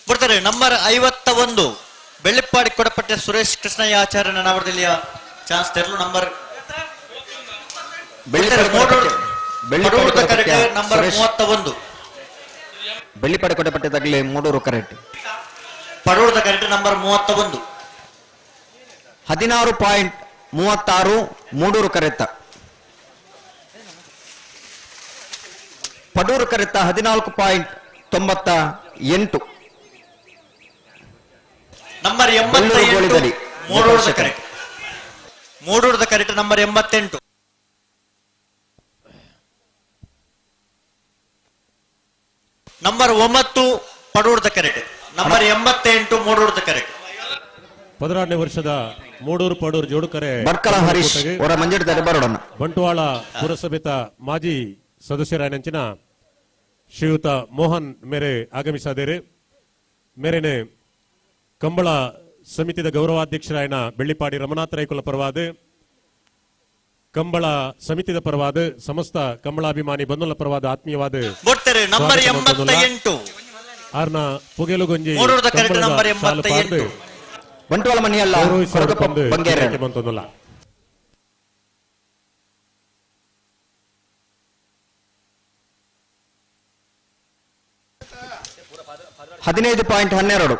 ಬರ್ತಾರೆ ನಂಬರ್ 51 ಬೆಳ್ಳಿಪ್ಪಾಡಿ ಕೊಡಪಟ್ಟೆ ಸುರೇಶ್ ಕೃಷ್ಣಯ್ಯ ಆಚಾರ್ಯನ ನಾವರದಲ್ಲಿಯ ಚಾನ್ಸ್ ತೆರಲು ನಂಬರ್ ಪಡೂರ್ದ ಕರೆಟ್ ನಂಬರ್ 31. ಬೆಳ್ಳಿಪಾಡಿ ಕೊಡಪಟ್ಟೆದಾಗಲಿ ಮೂಡೂರು ಕರೆಕ್ಟ್. ಪಡೂರ್ದ ಕರೆಟ್ ನಂಬರ್ 31. 16.36 ಮೂಡೂರು ಕರೆತ್ತ. ಪಡೂರು ಕರೆತ್ತ 14.98. ನಂಬರ್ 88 ಮೂಡೂರ್ದ ಕರೆಟ್. ಮೂಡೂರ್ದ ಕರೆಟ್ ನಂಬರ್ 88. ನಂಬರ್ 9 ಪಡೂರ್ದ ಕರೆಟ್. ನಂಬರ್ 88 ಮೂಡೂರ್ದ ಕರೆಟ್. 16ನೇ ವರ್ಷದ ಮೂಡೂರು ಪಡೂರು ಜೋಡುಕರೆ ಬರ್ಕಲ ಹರೀಶ್ ಅವರ ಮಂಜಡಿದ್ದಾರೆ ಬರೋಣ. ಬಂಟ್ವಾಳ ಪುರಸಭೆತ ಮಾಜಿ ಸದಸ್ಯರಾಯನಂಚಿನ ಶ್ರೀಯುತ ಮೋಹನ್ ಮೇರೆ ಆಗಮಿಸಿದರೆ ಮೇರೆನೆ ಕಂಬಳ ಸಮಿತಿದ ಗೌರವಾಧ್ಯಕ್ಷರಾಯನ ಬೆಳ್ಳಿಪಾಡಿ ರಮನಾಥ ರೈಕುಲ ಪರವಾದ ಕಂಬಳ ಸಮಿತಿದ ಪರವಾದ ಸಮಸ್ತ ಕಂಬಳಾಭಿಮಾನಿ ಬಂಧುಗಳ ಪರವಾದ ಆತ್ಮೀಯವಾದ ನಂಬರ್ 88 ಆರ್ನ ಪುಗೆಲುಗೊಂಜಿ ಮೂಡೂರ್ದ ಕರೆಟ್ ನಂಬರ್ 88. ಬಂಟ್ವಾಳ ಮನೆಯಲ್ಲ ಬಂಗೇರೆ ಬಂತೊಂದಲ್ಲ. 15.12.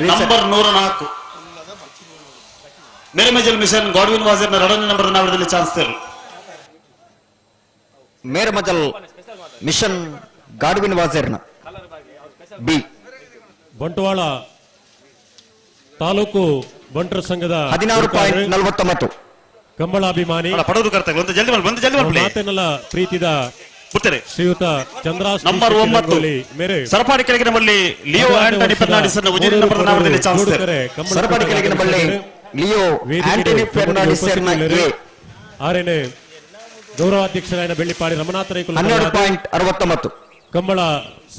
ನಂಬರ್ 104 ಮೇರಮಜಲ್ ಮಿಷನ್ ಗಾಡ್ವಿನ್ ವಾಜರ್ನ 2ನೇ ನಂಬರ್ ನಾವರದಲ್ಲಿ ಚಾನ್ಸ್ ತೆರಲು. ಮೇರಮಜಲ್ ಮಿಷನ್ ಗಾಡ್ವಿನ್ ವಾಜರ್ನ ಬಿ. ಬಂಟ್ವಾಳ ತಾಲೂಕು ಬಂಟರ ಸಂಘದ 16.49 ಕಂಬಳಾಭಿಮಾನಿ ಪಡೂರು ಕರೆತ ಒಂದು ಜಲ್ದಿ ಮಾಡಿ ಮಾತೆನಲ್ಲ ಪ್ರೀತಿದ ಶ್ರೀಯುತ ಚಂದ್ರಾಸ್ ನಂಬರ್ 9 ಮೇರೆ ಸರಪಾಡಿ ಕೆಳಗಿನ ಬಳ್ಳಿ ಲಿಯೋ ಆಂಟನಿ ಫೆರ್ನಾಂಡಿಸ್ನ ಉಜಿರೆ ನಂಬರ್ ನಾವರದಲ್ಲಿ ಚಾನ್ಸ್ ತೆರಲು. ಸರಪಾಡಿ ಕೆಳಗಿನ ಬಳ್ಳಿ ಲಿಯೋ ಆಂಟನಿ ಫೆರ್ನಾಂಡಿಸ್ನ ಎ. ಆರೇನೆ ಗೌರವಾಧ್ಯಕ್ಷರಾಯನ ಬೆಳ್ಳಿಪಾಡಿ ರಮನಾಥ ರೈಕುಲ 12.69 ಕಂಬಳ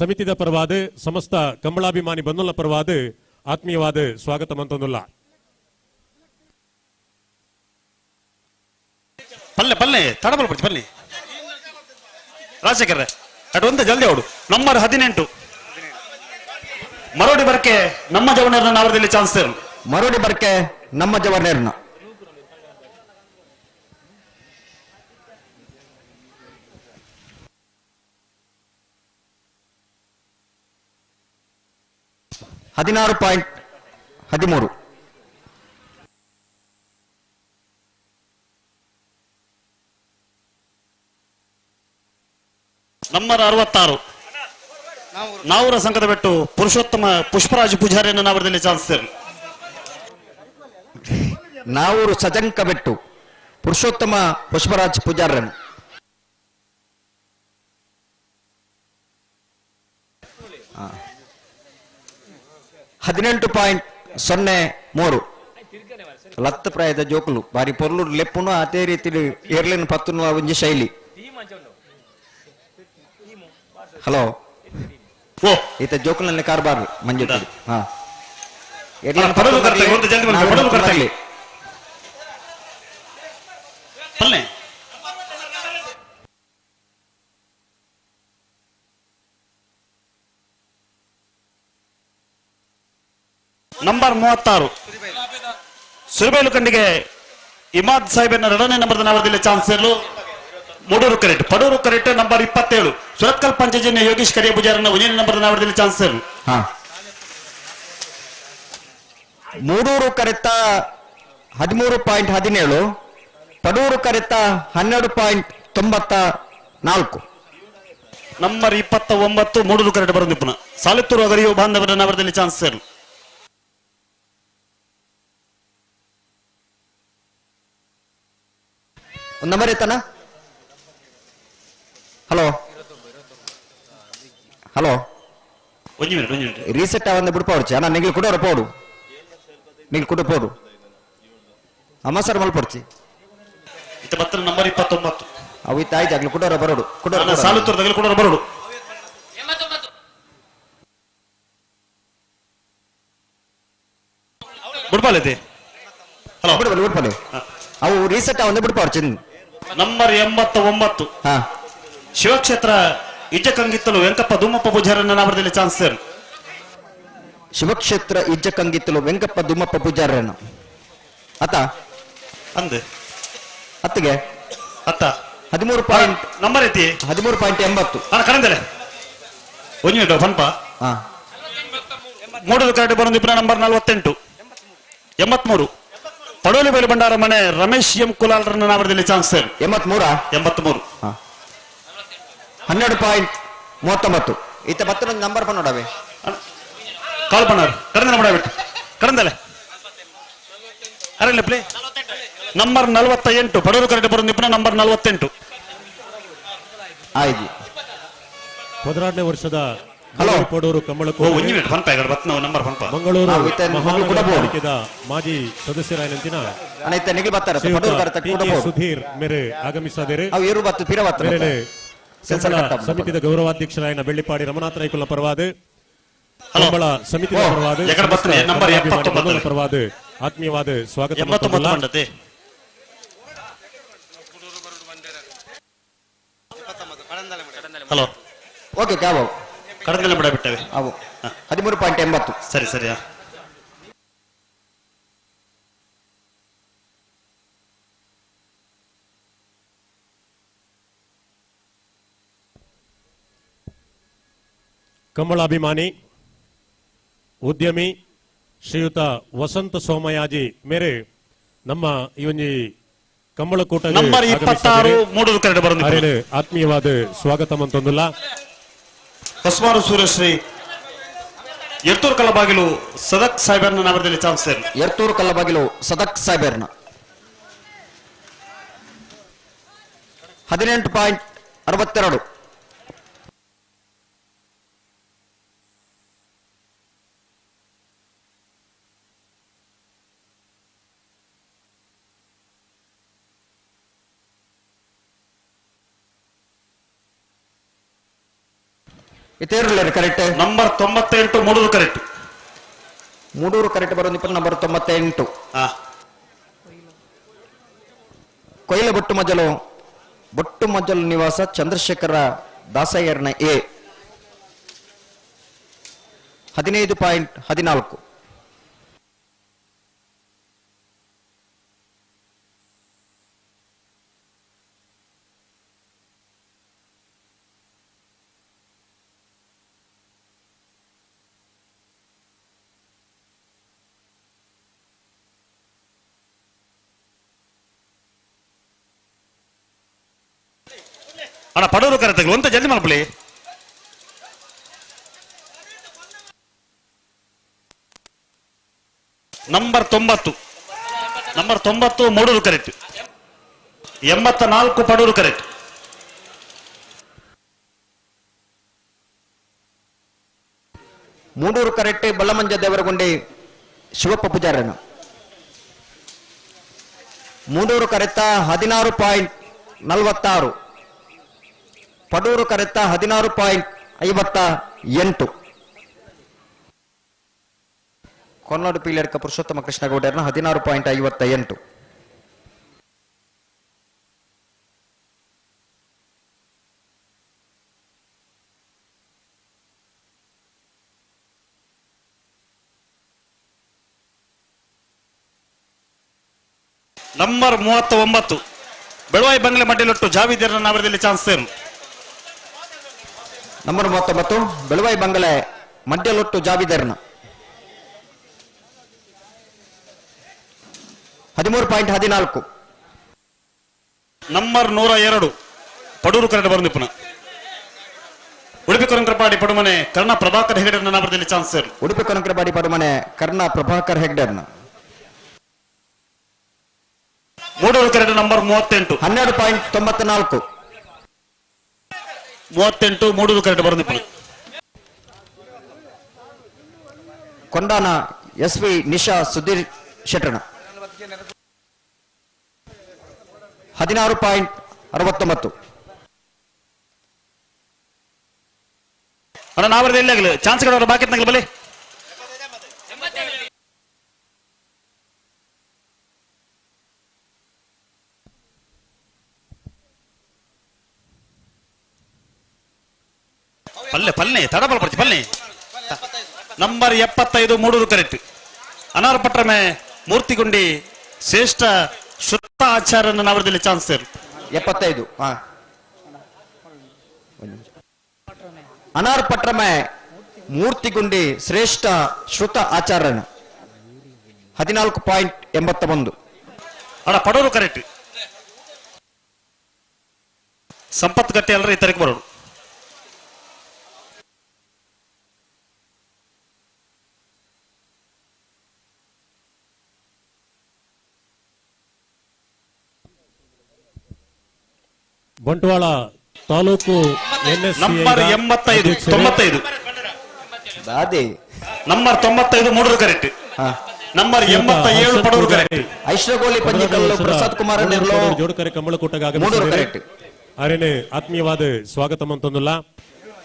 ಸಮಿತಿದ ಪರವಾದ ಸಮಸ್ತ ಕಂಬಳಾಭಿಮಾನಿ ಬಂಧುಗಳ ಪರವಾದ ಆತ್ಮೀಯವಾದ ಸ್ವಾಗತ ಮಂತೊಂದುಲ್ಲ. ಪಲ್ಲೆ ತಡಬಲ್ಪಡ್ತಿ ಪಲ್ಲೆ ರಾಜಶೇಖರ ಅಟ್ ಒಂದು ಜಲ್ದಿ ಅವಡು. ನಂಬರ್ 18 ಮರೋಡಿ ಬರ್ಕೆ ನಮ್ಮ ಜವನೇರ್ನ ನಾವರದಲ್ಲಿ ಚಾನ್ಸ್ ತೆರಲು. ಮರೋಡಿ ಬರ್ಕೆ ನಮ್ಮ ಜವನೇರ್ನ 16.13. ನಂಬರ್ 66 ನಾವೂರ ಸಂಘದ ಬೆಟ್ಟು ಪುರುಷೋತ್ತಮ ಪುಷ್ಪರಾಜ್ ಪೂಜಾರಿಯನ್ನು ನಾವರದಲ್ಲಿ ಚಾನ್ಸ್ ತೆರಲು. ನಾವೂರು ಸಜಂಕ ಬೆಟ್ಟು ಪುರುಷೋತ್ತಮ ಪುಷ್ಪರಾಜ್ ಪೂಜಾರನ್ನು 18.03 ಲತ್ತ ಪ್ರಾಯದ ಜೋಕುಲು ಬಾರಿ ಪೊರ್ಲು ಲೆಪ್ಪುನು ಅದೇ ರೀತಿ ಏರ್ಲಿನ ಪತ್ತುನು ಒಂಜಿ ಶೈಲಿ. ಹಲೋ ಓ ಈತ ಜೋಕುಲಲ್ಲಿ ಕಾರ್ಬಾರ್ ಮಂಜು ಹಾ ಪಲ್ಲೆ ನಂಬರ್ 36 ಸುರಬೇಲು ಕಂಡಿಗೆ ಇಮಾದ್ ಸಾಹೇಬನ 2ನೇ ನಂಬರ್ ನಾವರದಲ್ಲಿ ಚಾನ್ಸ್ ತೆರಲು. ಮೂಡೂರು ಕರೆಕ್ಟ್. ಪಡೂರು ಕರೆಕ್ಟ್ ನಂಬರ್ 27 ಸುರತ್ಕಲ್ ಪಂಚಜನ್ಯ ಯೋಗೀಶ್ ಕರಿಯ ಪೂಜಾರನ 1ನೇ ನಂಬರ್ ನಾವರದಲ್ಲಿ ಚಾನ್ಸ್ ತೆರಲು. ಮೂಡೂರು ಕರೆತ್ತ 13.17 ಪಡೂರು ಕರೆತ್ತ 12.94. ನಂಬರ್ 29 ಮೂಡೂರು ಕರೆಕ್ಟ್ ಬರೋದು ಪುನಃ ಸಾಲುತ್ತೂರು ಅಗರಿಯು ಬಾಂಧವರ ನಾವರದಲ್ಲಿ ಚಾನ್ಸ್ ತೆರಲು. ಒಂದು ನಂಬರ್ ಇತ್ತನ. ಹಲೋ ಹಲೋ ಒಂದು ಮಿನಿಟ್ ರೀಸೆಟ್ வந்து ಬಿಡ್ಪೋಡು ಅಣ್ಣ ನೀವು ಕೂಡ போடு ನೀವು ಕೂಡ போடு ಅಮ್ಮ ಸರ್ ಮಲ್ಪಡ್ಚಿ ಇತ್ತ ಬತ್ತನ ನಂಬರ್ 29 ಅವು ಇತ್ತ ಆಯ್ತು ಆಗ್ಲಿ ಕುಡೋರ ಬರೋಡು ಕುಡೋರ ಸಾಲು ತೋರದಲ್ಲಿ ಕುಡೋರ ಬರೋಡು ಬಿಡ್ಪಾಲೈತಿ ಹಲೋ ಬಿಡ್ಪಾಲೆ ಅವು ರೀಸೆಟ್ ಒಂದು ಬಿಡ್ಪಾಡ್ಚಿನ್ ನಂಬರ್ 89 ಶಿವಕ್ಷೇತ್ರ ಇಜ್ಜಕಂಗಿತ್ತಲು ವೆಂಕಪ್ಪ ದುಮ್ಮಪ್ಪ ಪೂಜಾರನ್ನ ನಾಮದಲ್ಲಿ ಚಾನ್ಸ್ ಸರ್ ಶಿವಕ್ಷೇತ್ರ ಇಜ್ಜಕಂಗಿತ್ತಲು ವೆಂಕಪ್ಪ ದುಮ್ಮಪ್ಪ ಪೂಜಾರನ್ನ ಅತ್ತ ಅಂದೆ ಹತ್ತಿಗೆ ಅತ್ತ 13 ಪಾಯಿಂಟ್ ನಂಬರ್ ಐತಿ 13.80 ನಾನು ಕಣಂದಲೆ ಒಂಜು ಫನ್ಪ ಮೂಡೂರು ಕರಡಿ ಬರೋದಿಬ್ಬರ ನಂಬರ್ 48 83 ಪಡೋಲಿ ಬೈಲು ಬಂಡಾರ ಮನೆ ರಮೇಶ್ ಎಂ ಕುಲಾಲ್ರನ್ನ ನಾಮದಲ್ಲಿ ಚಾನ್ಸ್ ಸರ್ 83 12.39 ಈತ ಬತ್ತನ ನಂಬರ್ ಪನ್ನೋಡವೆ ಕಾಲ್ ಪಣ್ಣಾರು ಕಡಂದಲೆ ಮಾಡಬಿಟ್ಟು ಕಡಂದಲೆ ಅರಲ್ಲ ಪ್ಲೇ ನಂಬರ್ 48 ಪಡೋರು ಕರಡಿ ಬರೋದಿಬ್ಬರ ನಂಬರ್ 48 ಆಯ್ತು 14ನೇ ವರ್ಷದ ಹಲೋ ಪಡೂರು ಕಮ್ಮಳಕೋಟೆ ನಂಬರ್ ಮಂಗಳೂರು ಮಹಾನಗರಪಾಲಿಕೆದ ಮಾಜಿ ಸದಸ್ಯರಾಯನಂತಿನ ಸುಧೀರ್ ಮೇರೆ ಆಗಮಿಸಿದರೆ ಸಮಿತಿದ ಗೌರವಾಧ್ಯಕ್ಷರಾಯನ ಬೆಳ್ಳಿಪಾಡಿ ರಮನಾಥ ರೈಕುಲ ಪರವಾದ ಕಂಬಳ ಸಮಿತಿಯ ಪರವಾದ ಆತ್ಮೀಯವಾದ ಸ್ವಾಗತ. ಹಲೋ ಓಕೆ ಕ್ಯಾಬ್ ಕಡಂದಲೆ ಬಿಟ್ಟವೆ ಅವು 13.80 ಸರಿ ಸರಿಯಾ ಕಂಬಳಾಭಿಮಾನಿ ಉದ್ಯಮಿ ಶ್ರೀಯುತ ವಸಂತ ಸೋಮಯಾಜಿ ಮೇರೆ ನಮ್ಮ ಈ ಒಂದು ಕಂಬಳಕೂಟ ನಂಬರ್ 26 ಮೂಡೂರು ಕರಡಿ ಬರೋದು ಆತ್ಮೀಯವಾದ ಸ್ವಾಗತ ಮಂತೊಂದುಲ್ಲ ಹೊಸಮಾರು ಸೂರ್ಯಶ್ರೀ ಎರ್ತೂರು ಕಲ್ಲಬಾಗಿಲು ಸದಕ್ ಸಾಹೇಬರ್ನ ನಾಮದಲ್ಲಿ ಚಾನ್ಸ್ ಸರ್ ಎರ್ತೂರು ಕಲ್ಲಬಾಗಿಲು ಸದಕ್ ಸಾಹೇಬರ್ನ 18.62 ಕರೆಕ್ಟ್ ನಂಬರ್ 98 ಮೂಡೂರು ಕರೆಕ್ಟ್ ಬರೋದು ನಂಬರ್ 98 ಕೊಯ್ಲ ಬೊಟ್ಟು ಮಜ್ಜಲು ನಿವಾಸ ಚಂದ್ರಶೇಖರ ದಾಸಯ್ಯರ್ನ ಎ 15.14 ಅಣ್ಣ ಪಡೋರು ಕರೆಕ್ಟ್ ಒಂತ ಜಲ್ದಿ ಮಲ್ಪಲಿ ನಂಬರ್ 90 ಮೂಡೂರು ಕರೆಕ್ಟ್ 84 ಪಡೂರು ಕರೆಕ್ಟ್ ಮೂಡೂರು ಕರೆಕ್ಟ್ ಬಲ್ಲಮಂಜ ದೇವರಗುಂಡಿ ಶಿವಪ್ಪ ಪೂಜಾರನ ಮೂಡೂರು ಕರೆತ್ತ 16.46 ಪಡೂರು ಕರೆತ್ತ 16.58 ಕೊನ್ನೋಡು ಪೀಲರ್ಕ ಪುರುಷೋತ್ತಮ ಕೃಷ್ಣಗೌಡರ್ನ 16.58 ನಂಬರ್ 39 ಬೆಳವಾಯಿ ಬಂಗ್ಲೆ ಮಡ್ಡಿಲೊಟ್ಟು ಜಾವಿದ್ಯರ ನಾವರದಲ್ಲಿ ಚಾನ್ಸ್ ಸೇರು ನಂಬರ್ 39 ಬೆಳವಾಯಿ ಬಂಗಲೆ ಮಡ್ಯಲೊಟ್ಟು ಜಾವಿದರ್ನ 13.14 ನಂಬರ್ 102 ಪಡೂರು ಕರಡಿ ಬರುಂದಿಪ್ಪನ ಉಡುಪಿ ಕೊರಂಕರಪಾಡಿ ಪಡುಮನೆ ಕರ್ಣ ಪ್ರಭಾಕರ್ ಹೆಗಡೆರ್ನ ನಾವರದಲ್ಲಿ ಚಾನ್ಸ್ ಸೇರು ಉಡುಪಿ ಕೊರಂಕರಪಾಡಿ ಪಡುಮನೆ ಕರ್ಣ ಪ್ರಭಾಕರ್ ಹೆಗ್ಡೆರ್ನ ಮೂಡೂರು ಕರಡಿ ನಂಬರ್ 38 12.94 38 ಮೂಡೂರು ಕರಡಿ ಬರುಂದಿಪ್ಪನ ಕೊಂಡಾನ ಎಸ್ ವಿ ನಿಶಾ ಸುಧೀರ್ ಶೆಟ್ಟಣ 16.69. ಅಣ್ಣ ನಾವರದ ಎಲ್ಲಿ ಆಗಲಿ ಚಾನ್ಸ್ಗಳು ಬಾಕಿ ಬಲೆ ಪಲ್ಲೆ ತಡಬಲ ಪಡ್ತಿ ಪಲ್ಲೆ ನಂಬರ್ 75 ಮೂಡೂರು ಕರೆಕ್ಟ್ ಅನಾರ ಪಟ್ರಮೆ ಮೂರ್ತಿಗುಂಡಿ ಶ್ರೇಷ್ಠ ಶುದ್ಧ ಆಚಾರ್ಯನ ನಾವರದಲ್ಲಿ ಚಾನ್ಸ್ 75 ಅನಾರ್ ಪಟ್ರಮೆ ಮೂರ್ತಿಗುಂಡಿ ಶ್ರೇಷ್ಠ ಶ್ರುತ ಆಚಾರ್ಯನ 14.81. ಅಣ್ಣ ಪಡೋರು ಕರೆಕ್ಟ್ ಸಂಪತ್ ಗಟ್ಟಿ ಅಲ್ರಿ ಇತರಕ್ಕೆ ಬರೋರು ಬಂಟ್ವಾಳ ತಾಲೂಕು ನಂಬರ್ 85 95 ನಂಬರ್ 95 ಮೂಡೂರು ಕರೆಕ್ಟ್ ನಂಬರ್ 87 ಪಡೂರು ಕರೆಕ್ಟ್ ಐಶ್ವರ್ಗೋಲಿ ಪಂಜಿಕಲ್ಲು ಪ್ರಸಾದ್ ಕುಮಾರ್ ನಿರ್ಲೋ ಜೋಡಕರೆ ಕಂಬಳಕೂಟಗೆ ಆಗಮಿಸಿದ್ದಾರೆ ಅರೇನೆ ಆತ್ಮೀಯವಾದ ಸ್ವಾಗತ ಅಂತಂದಿಲ್ಲ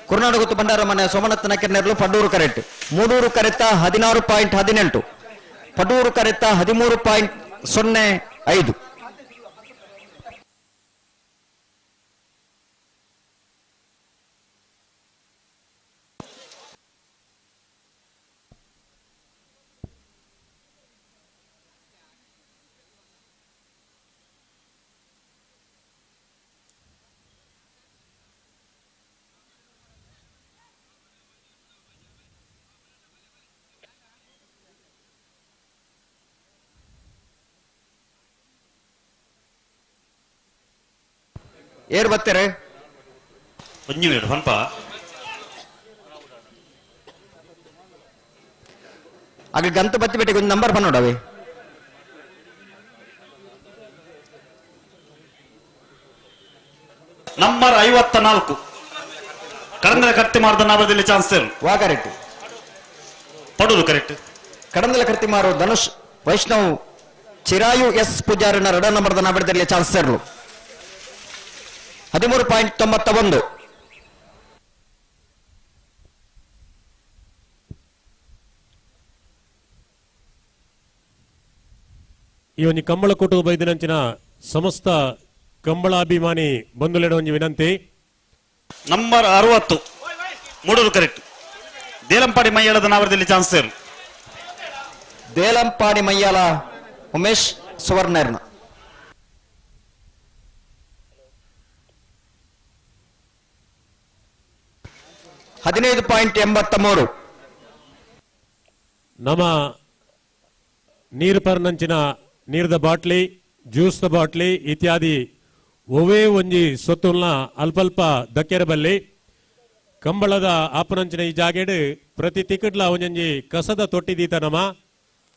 ಕುರ್ನಾಟಕ ಬಂಡಾರ ಮನೆ ಸೋಮನಾಥ್ ನಕೆರ್ನೆರ್ಲು ಪಡೂರು ಕರೆಕ್ಟ್ ಮೂಡೂರು ಕರೆತ 16.18 ಪಡೂರು ಕರೆತ 13.05. ಏರ್ ಬರ್ತಾರೆ ಒಂಜಿ ವೇಡು ಸ್ವಲ್ಪ ಆಗ ಗಂತು ಬತ್ತಿ ಬೆಟ್ಟಿಗೆ ಒಂದು ನಂಬರ್ ಬಂದೋಡವೆ ನಂಬರ್ 54 ಕಡಂದಲ ಕರ್ತಿ ಮಾಡಿದ ನಾವದಲ್ಲಿ ಚಾನ್ಸ್ ವಾ ಕರೆಕ್ಟ್ ಪಡೂರು ಕರೆಕ್ಟ್ ಕಡಂದಲ ಕರ್ತಿ ಮಾರು ಧನುಷ್ ವೈಷ್ಣವ್ ಚಿರಾಯು ಎಸ್ ಪೂಜಾರಿನ 2 ನಂಬರ್ದ ನಾವದಲ್ಲಿ ಚಾನ್ಸ್ 13.91. ಈ ಒಂದು ಕಂಬಳಕೂಟು ಬೈದಿನಂಚಿನ ಸಮಸ್ತ ಕಂಬಳಾಭಿಮಾನಿ ಬಂಧುಲೆಡ ಒಂದು ವಿನಂತಿ ನಂಬರ್ 60 ಮೂಡೂರು ಕರೆಕ್ಟ್ ದೇಲಂಪಾಡಿ ಮೈಯಾಳದ ನಾವರದಲ್ಲಿ ಚಾನ್ಸ್ ದೇಲಂಪಾಡಿ ಮೈಯಾಲ ಉಮೇಶ್ ಸುವರ್ಣರ್ನ 15.83. ನಮ್ಮ ನೀರು ಪರ್ನಂಚಿನ ನೀರ್ದ ಬಾಟ್ಲಿ ಜ್ಯೂಸ್ದ ಬಾಟ್ಲಿ ಇತ್ಯಾದಿ ಒವೇ ಒಂಜಿ ಸೊತ್ತುಲ್ನ ಅಲ್ಪಲ್ಪ ದಕ್ಕೆರಬಲ್ಲಿ ಕಂಬಳದ ಆಪನಂಚಿನ ಈ ಜಾಗೆಡ್ ಪ್ರತಿ ತಿಕ್ಕಡ್ಲ ಒಂಜಿ ಕಸದ ತೊಟ್ಟಿದೀತ ನಮ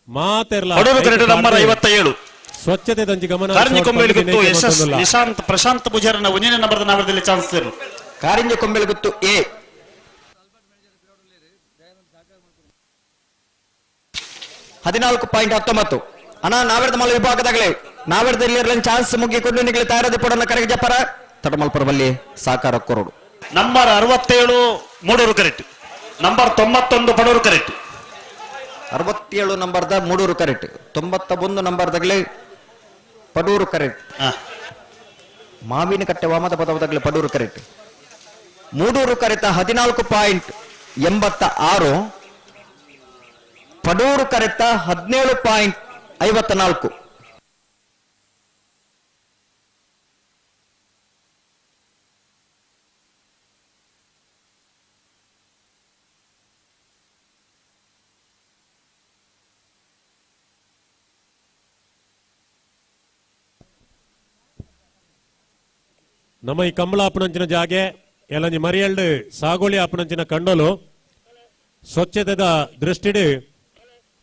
ಮಾತೆರ್ಲ ನಂಬರ್ 57 ಸ್ವಚ್ಛತೆ ದಂಚಿ ಗಮನ ನಿಶಾಂತ್ ಪ್ರಶಾಂತ್ ಪೂಜಾರನ ಒಂಜನೇ ನಂಬರ್ದ ನಾವರದಲ್ಲಿ ಚಾನ್ಸ್ ಕಾರಿಂಜ ಕೊಂಬೆಲಗುತ್ತು ಎ 14.19. ಅಣ್ಣ ನಾವೆರ್ದ ಮಲ ವಿಭಾಗದಾಗಲೇ ನಾವೆರ್ದಲ್ಲಿ ಚಾನ್ಸ್ ಮುಗಿಕೊಂಡು ನಿಗಲಿ ತಯಾರದ ಪಡನ ಕರೆಗೆ ಜಪ್ಪರ ತಡಮಲ್ಪುರದಲ್ಲಿ ಸಾಕಾರ ಕೊರಡು ನಂಬರ್ 67 ಮೂಡೂರು ಕರೆಕ್ಟ್ ನಂಬರ್ 91 ಪಡೂರು ಕರೆಕ್ಟ್ 67 ನಂಬರ್ದ ಮೂಡೂರು ಕರೆಕ್ಟ್ 91 ನಂಬರ್ದಾಗಲೇ ಪಡೂರು ಕರೆಕ್ಟ್ ಮಾವಿನ ಕಟ್ಟೆ ವಾಮದ ಪದವದಾಗಲೇ ಪಡೂರು ಕರೆಕ್ಟ್ ಮೂಡೂರು ಕರೆತ 14.86 ಪಡೂರು ಕರೆತ 17.54. ನಮ್ಮ ಈ ಕಂಬಳ ಆಪನಂಚಿನ ಜಾಗೆ ಎಲ್ಲಂಜಿ ಮರಿಯಲ್ಡ್ ಸಾಗೋಳಿ ಆಪನಂಚಿನ ಕಂಡೋಲು ಸ್ವಚ್ಛತೆದ ದೃಷ್ಟಿಡ್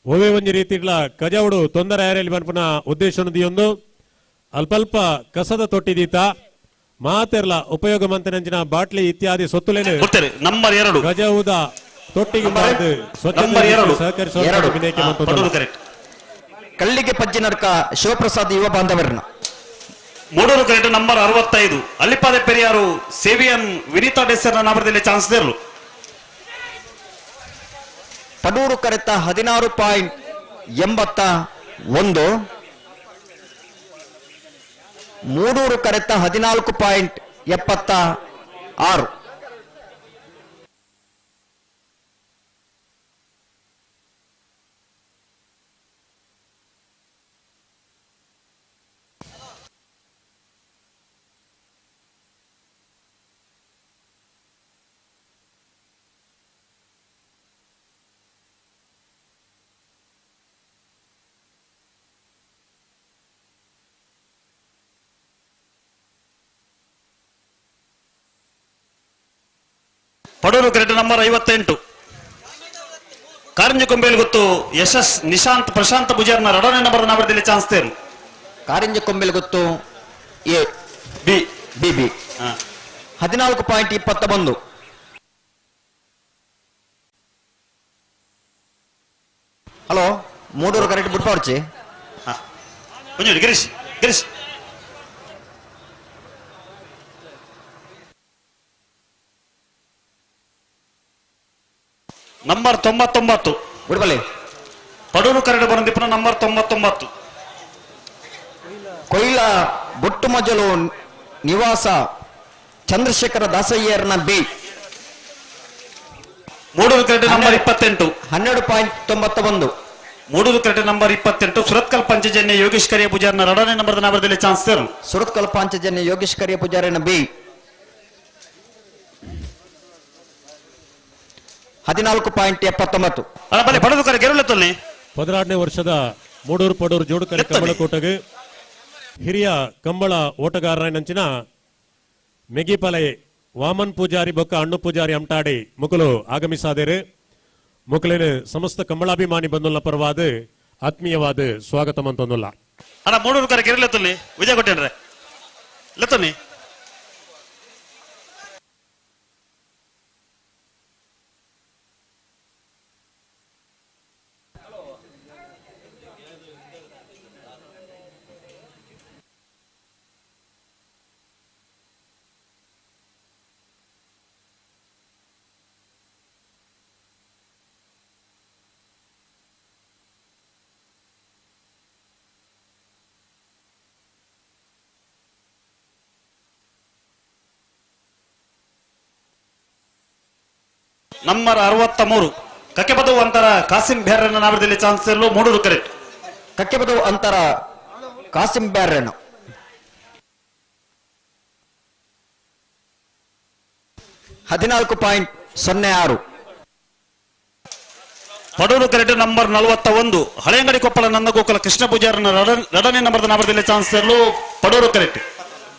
ಒವೇ ಒಂಜಿ ರೀತಿಡ್ಲ ಕಜಾವುಡು ತೊಂದರೆ ಆರೇಲಿ ಬನ್ಪುನ ಉದ್ದೇಶ ಒಂದು ಅಲ್ಪಲ್ಪ ಕಸದ ತೊಟ್ಟಿದೀತ ಮಾತೆರ್ಲ ಉಪಯೋಗ ಮಂತನಂಚಿನ ಬಾಟ್ಲಿ ಇತ್ಯಾದಿ ಸೊತ್ತುಲೇನು ನಂಬರ್ 2 ಗಜವುದ ತೊಟ್ಟಿಗೆ ಬಾರ್ದು ಸ್ವಚ್ಛತೆ ಸಹಕರಿಸುವ ವಿನಯಕ್ಕೆ ಮಂತೊಂದು ಕಳ್ಳಿಗೆ ಪಜ್ಜಿನರ್ಕ ಶಿವಪ್ರಸಾದ್ ಯುವ ಬಾಂಧವರನ್ನ ಮೂಡೂರು ಕರೆಕ್ಟ್ ನಂಬರ್ 65 ಅಲ್ಲಿಪಾದೆ ಪೆರಿಯಾರು ಸೇವಿಯನ್ ವಿನೀತಾ ಡೆಸರ್ನ ನಾಮದಲ್ಲಿ ಚಾನ್ಸ್ ದೇರ್ಲು. ಪಡೂರು ಕರೆತ 16.81, ಮೂಡೂರು ಕರೆತ 14.76. ಪಡೂರು ಕರೆಕ್ಟ್ ನಂಬರ್ 58 ಕಾರಂಜಿ ಕೊಂಬೇಲು ಗೊತ್ತು ಯಶಸ್ ನಿಶಾಂತ್ ಪ್ರಶಾಂತ್ ಪೂಜಾರ್ನ 2ನೇ ನಂಬರ್ ನಾಮದಲ್ಲಿ ಚಾನ್ಸ್ ತೇರು. ಕಾರಂಜಿ ಕೊಂಬೇಲು ಗೊತ್ತು A B B B 14.21. Hello ಮೂಡೂರು ಕರೆಕ್ಟ್ ಬಿಟ್ಪಾಡ್ಚಿ ಕೊಂಚ ಗಿರೀಶ್ ಗಿರೀಶ್ ನಂಬರ್ 99 ಬಿಡ್ಬಲ್ಲಿ ಪಡೂರು ಕರೆಕ್ಟ್ ಬಂದಿಪ್ಪನ ನಂಬರ್ 99 ಕೊಯ್ಲ ಬೊಟ್ಟು ಮಜಲು ನಿವಾಸ ಚಂದ್ರಶೇಖರ ದಾಸಯ್ಯರ್ನ ಬಿ. ಮೂಡೂರು ಕರೆಕ್ಟ್ ನಂಬರ್ 28 12.91. ಮೂಡೂರು ಕರೆಕ್ಟ್ ನಂಬರ್ 28 ಸುರತ್ಕಲ್ ಪಂಚಜನ್ಯ ಯೋಗೇಶ್ ಕರಿಯ ಪೂಜಾರ್ನ 2ನೇ ನಂಬರ್ ನಾಮದಲ್ಲಿ ಚಾನ್ಸ್ ತೇರು. ಸುರತ್ಕಲ್ ಪಾಂಚಜನ್ಯ ಯೋಗೇಶ್ ಕರಿಯ ಪೂಜಾರಿನ ಬಿ 14.79. ಬಲೆ ಪಡೂರು ಕರೆ ಗೆರಳೆತ್ತಲ್ಲಿ 16ನೇ ವರ್ಷದ ಮೂಡೂರು ಪಡೂರು ಜೋಡುಕರೆ ಕಂಬಳಕೋಟಗೆ ಹಿರಿಯ ಕಂಬಳ ಓಟಗಾರನಂಚಿನ ಮೆಗಿಪಲೆ ವಾಮನ್ ಪೂಜಾರಿ ಬೊಕ್ಕ ಅಣ್ಣು ಪೂಜಾರಿ ಅಮಟಾಡಿ ಮುಕುಲು ಆಗಮಿಸಾದೇರು. ಮುಕುಲಿನ ಸಮಸ್ತ ಕಂಬಳಾಭಿಮಾನಿ ಬಂದುಲ್ಲ ಪರವಾದ ಆತ್ಮೀಯವಾದ ಸ್ವಾಗತ ಅಂತಂದುಲ್ಲ. ಅಣ್ಣ ಮೂಡೂರು ಕರೆ ಗೆರಳೆತ್ತಲ್ಲಿ ವಿಜಯ ಕೊಟ್ಟೇನ್ರೆ ಲೆತ್ತನಿ ನಂಬರ್ 63 ಕಕ್ಕೆಬದು ಅಂತರ ಕಾಸಿಂ ಬ್ಯಾರನ ನಾಮದಲ್ಲಿ ಚಾನ್ಸ್ ಇರಲು ಮೂಡೂರು ಕರೆಕ್ಟ್. ಕಕ್ಕೆಬದು ಅಂತರ ಕಾಸಿಂ ಬ್ಯಾರನ್ 14.06. ಪಡೂರು ಕರೆಕ್ಟ್ ನಂಬರ್ 41 ಹಳೆಯಂಗಡಿ ಕೊಪ್ಪಳ ನಂದಗೋಕುಲ ಕೃಷ್ಣ ಪೂಜಾರನ 2ನೇ ನಂಬರ್ ನಾಮದಲ್ಲಿ ಚಾನ್ಸ್ ಇರಲು ಪಡೂರು ಕರೆಕ್ಟ್.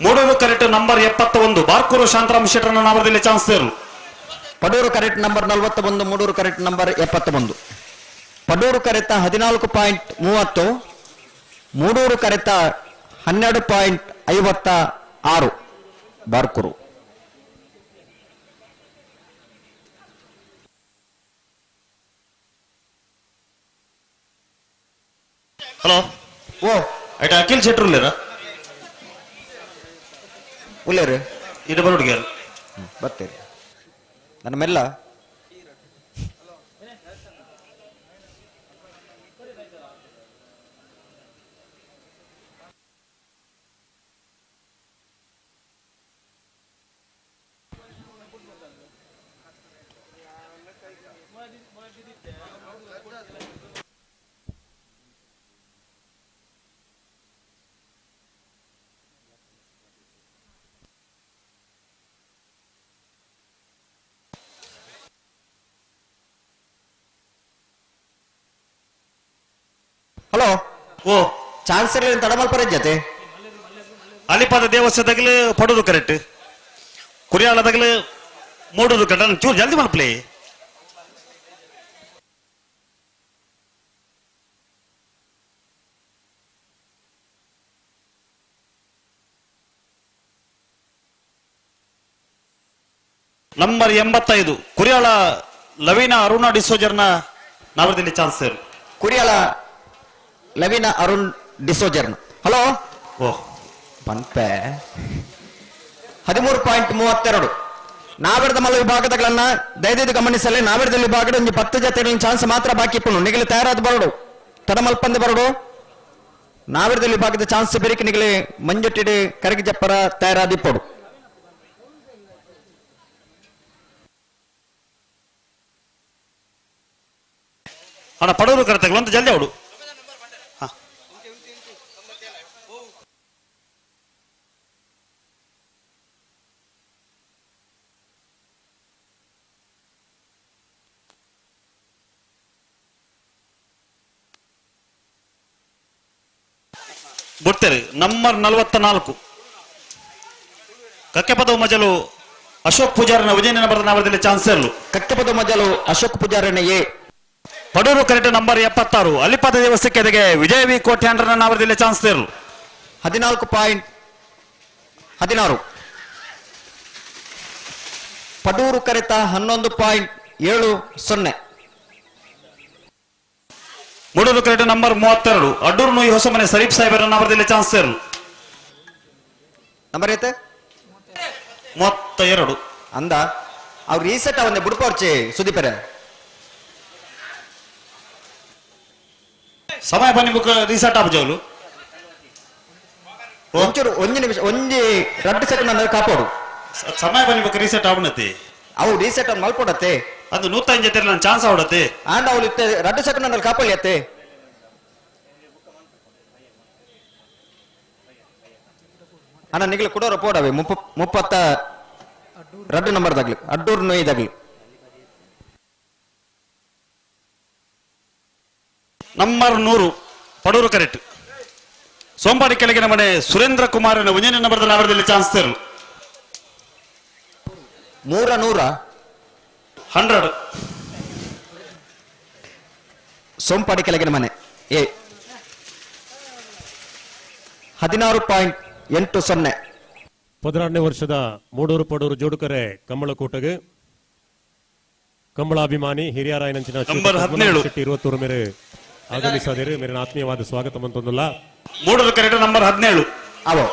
ಮೂಡೂರು ಕರೆಕ್ಟ್ ನಂಬರ್ 71 ಬಾರ್ಕೂರು ಶಾಂತರಾಮ್ ಶೆಟ್ಟರ್ನ ನಾಮದಲ್ಲಿ ಚಾನ್ಸ್ ಇರಲು. ಪಡೂರು ಕರೆಕ್ಟ್ ನಂಬರ್ 41, ಮೂಡೂರು ಕರೆಕ್ಟ್ ನಂಬರ್ 71. ಪಡೂರು ಕರೆತ 14.30, ಮೂಡೂರು ಕರೆತ 12.56. ಬಾರ್ಕೂರು ಹಲೋ ಓ ಐಟ ಅಖಿಲ್ ಶೆಟ್ರು ಉಲ್ಲೇರ ಉಲ್ಲೇರು ಇದು ಬರೋಡಿಗೆ ಬರ್ತೇನೆ ನನ್ನ ಮೆಲ್ಲ. ಹಲೋ ಓ ಚಾನ್ಸರ್ ತಡಮಲ್ಪರ ಜತೆ ಅಲಿಪಾದ ದೇವಸ್ಥಾನದಾಗಲೇ ಪಡೂರು ಕರೆಕ್ಟ್ ಕುರಿಯಾಳದಾಗಲೇ ಮೂಡೂರು ಕರೆಕ್ಟ್ ಚೂರು ಜಲ್ದಿ ಮಲ್ಪ್ಲೇ. ನಂಬರ್ 85 ಕುರಿಯಾಳ ಲವೀನಾ ಅರುಣಾ ಡಿಸೋಜರ್ನ ನಾವರದಲ್ಲಿ ಚಾನ್ಸ್ ಇರು. ಕುರಿಯಾಳ ಲವೀನಾ ಅರುಣ್ ಡಿಸೋಜರ್ನ. ಹಲೋ ಓ ಪಂಪೆ 13.32 ನಾವೆಡ್ದ ಮಲ್ಲ ವಿಭಾಗದಗಳನ್ನ ದಯವಿಟ್ಟು ಗಮನಿಸಲಿ. ನಾವೆಡ್ದ ವಿಭಾಗದ ಒಂದು 10 ಜತೆಗಳ ಚಾನ್ಸ್ ಮಾತ್ರ ಬಾಕಿ ಇಪ್ಪು ನಿಗಲಿ ತಯಾರಾದ ಬರಡು ತಡ ಮಲ್ಪಂದೆ ಬರಡು ನಾವೆಡ್ದ ವಿಭಾಗದ ಚಾನ್ಸ್ ಬೆರಿಕೆ ನಿಗಲಿ ಮಂಜಟ್ಟಿಡಿ ಕರಗಿ ಜಪ್ಪರ ತಯಾರಾದ ಇಪ್ಪಡು ಅಣ್ಣ ಪಡೂರು ಕರೆಕ್ಟಾಗಿ ಒಂದು ಜಲ್ದಿ ಅವಡು ಬಿಡ್ತೇವೆ. ನಂಬರ್ 44 ಕಕ್ಕೆಪದವು ಮಜಲು ಅಶೋಕ್ ಪೂಜಾರನ ವಿಜಯನ ಬರೆದ ನಾವದಲ್ಲಿ ಚಾನ್ಸ್ ಇರಲು. ಕಕ್ಕೆಪದ ಮಜಲು ಅಶೋಕ್ ಪೂಜಾರನ ಎ ಪಡೂರು ಕರೆಕ್ಟ್ ನಂಬರ್ 76 ಅಲಿಪಾದ ದೇವಸ್ಥಕ್ಕೆ ಎದೆಗೆ ವಿಜಯ ವಿ ಕೋಟ್ಯಾಂಡ್ರನ ನಾವದಲ್ಲಿ ಚಾನ್ಸ್ ಇರಲು. 14.16 ಪಡೂರು ಕರೆತ 11.70 ಮೂಡೂರು ಕರೆಕ್ಟ್ ನಂಬರ್ 32 ಅಡ್ಡೂರು ನೋಯಿ ಹೊಸ ಮನೆ ಸರೀಫ್ ಸಾಹೇಬರ ನಾವದಲ್ಲಿ ಚಾನ್ಸ್ ಇರಲು. ನಂಬರ್ ಐತೆ 32 ಅಂದ ಅವ್ರು ರೀಸೆಟ್ ಅವನ್ನೇ ಬುಡ್ಕೋರ್ಚೆ ಸುದೀಪರೆ ಸಮಯ ಬನ್ನಿ ಬುಕ್ ರೀಸೆಟ್ ಆಪಜವಲು ಒಂಚೂರು ಒಂಜಿ ನಿಮಿಷ ಒಂಜಿ 2 ಸೆಕೆಂಡ್ ಅಂದ್ರೆ ಕಾಪಾಡು ಸಮಯ ಬನ್ನಿ ಬುಕ್ ರೀಸೆಟ್ ಆವಣತೆ ಅವು ರೀಸೆಟ್ ಅವ್ನು ಮಲ್ಪಡತ್ತೆ ಅದು 105 ಜೊತೆ ನನ್ನ ಚಾನ್ಸ್ ಆವಡತ್ತೆ ಆಂಡ್ ಅವಳು 2 ಸೆಕೆಂಡ್ ಅಂದ್ರೆ ಕಾಪಾಡಿ ಅತ್ತೆ ಅಣ್ಣ ನಿಗಲು ಕೊಡೋರ ಪೋಡವೆ 32 ನಂಬರ್ದಾಗ್ಲಿ ಅಡ್ಡೂರು ನೋಯ್ದಾಗ್ಲಿ. ನಂಬರ್ 100 ಪಡೂರು ಕರೆಕ್ಟ್ ಸೋಂಪಾಡಿ ಕೆಳಗಿನ ಮನೆ ಸುರೇಂದ್ರ ಕುಮಾರನ ಉಂಜನೆ ನಂಬರ್ದ ನಾವರದಲ್ಲಿ ಚಾನ್ಸ್ ತರಲು. 100 ಸೋಂಪಾಡಿ ಕೆಳಗಿನ ಮನೆ ಎ 16.80 18ನೇ ವರ್ಷದ ಮೂಡೂರು ಪಡೂರು ಜೋಡುಕರೆ ಕಂಬಳಕೂಟಗೆ ಕಂಬಳಾಭಿಮಾನಿ ಹಿರಿಯರಾಯನಂಚಿನ ನಂಬರ್ 17 ಶೆಟ್ಟಿ 20 ಮೇರೆ ಆಗಮಿಸಿದರೆ ಮೇರಿನ ಆತ್ಮೀಯವಾದ ಸ್ವಾಗತ ಅಂತಂದಿಲ್ಲ. ಮೂಡೂರು ಕರೆಕ್ಟ್ ನಂಬರ್ 17 ಅವೋ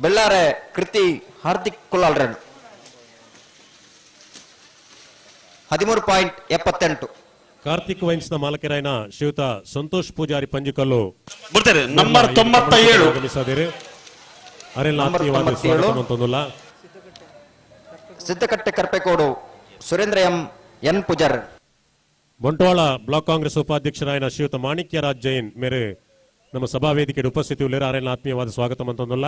ಬೆಳ್ಳಾರೆ ಕೃತಿ ಹಾರ್ದಿಕ್ ಕುಲಾಲ್ರನ್ 13.78 ಕಾರ್ತಿಕ್ ವೈನ್ಸ್ ನ ಮಾಲಕರಾಯನ ಶ್ರೀಯುತ ಸಂತೋಷ್ ಪೂಜಾರಿ ಪಂಜಿಕಲ್ಲು ಬಿಡ್ತಾರೆ. ನಂಬರ್ 97 ಆಗಮಿಸಿದರೆ ಅರೆಲ್ಲ ಆತ್ಮೀಯವಾದ ಸ್ವಾಗತ ಅಂತಂದಿಲ್ಲ. ಸಿದ್ದಕಟ್ಟೆ ಕರ್ಪೆಕೋಡು ಸುರೇಂದ್ರ ಎನ್ ಪೂಜಾರ್ ಬಂಟ್ವಾಳ ಬ್ಲಾಕ್ ಕಾಂಗ್ರೆಸ್ ಉಪಾಧ್ಯಕ್ಷರಾಯನ ಶ್ರೀಯುತ ಮಾಣಿಕ್ಯರಾಜ್ ಜೈನ್ ಮೇರೆ ನಮ್ಮ ಸಭಾ ವೇದಿಕೆಗೆ ಉಪಸ್ಥಿತಿ ಅರೆಲ್ಲ ಆತ್ಮೀಯವಾದ ಸ್ವಾಗತ ಅಂತಂದಿಲ್ಲ.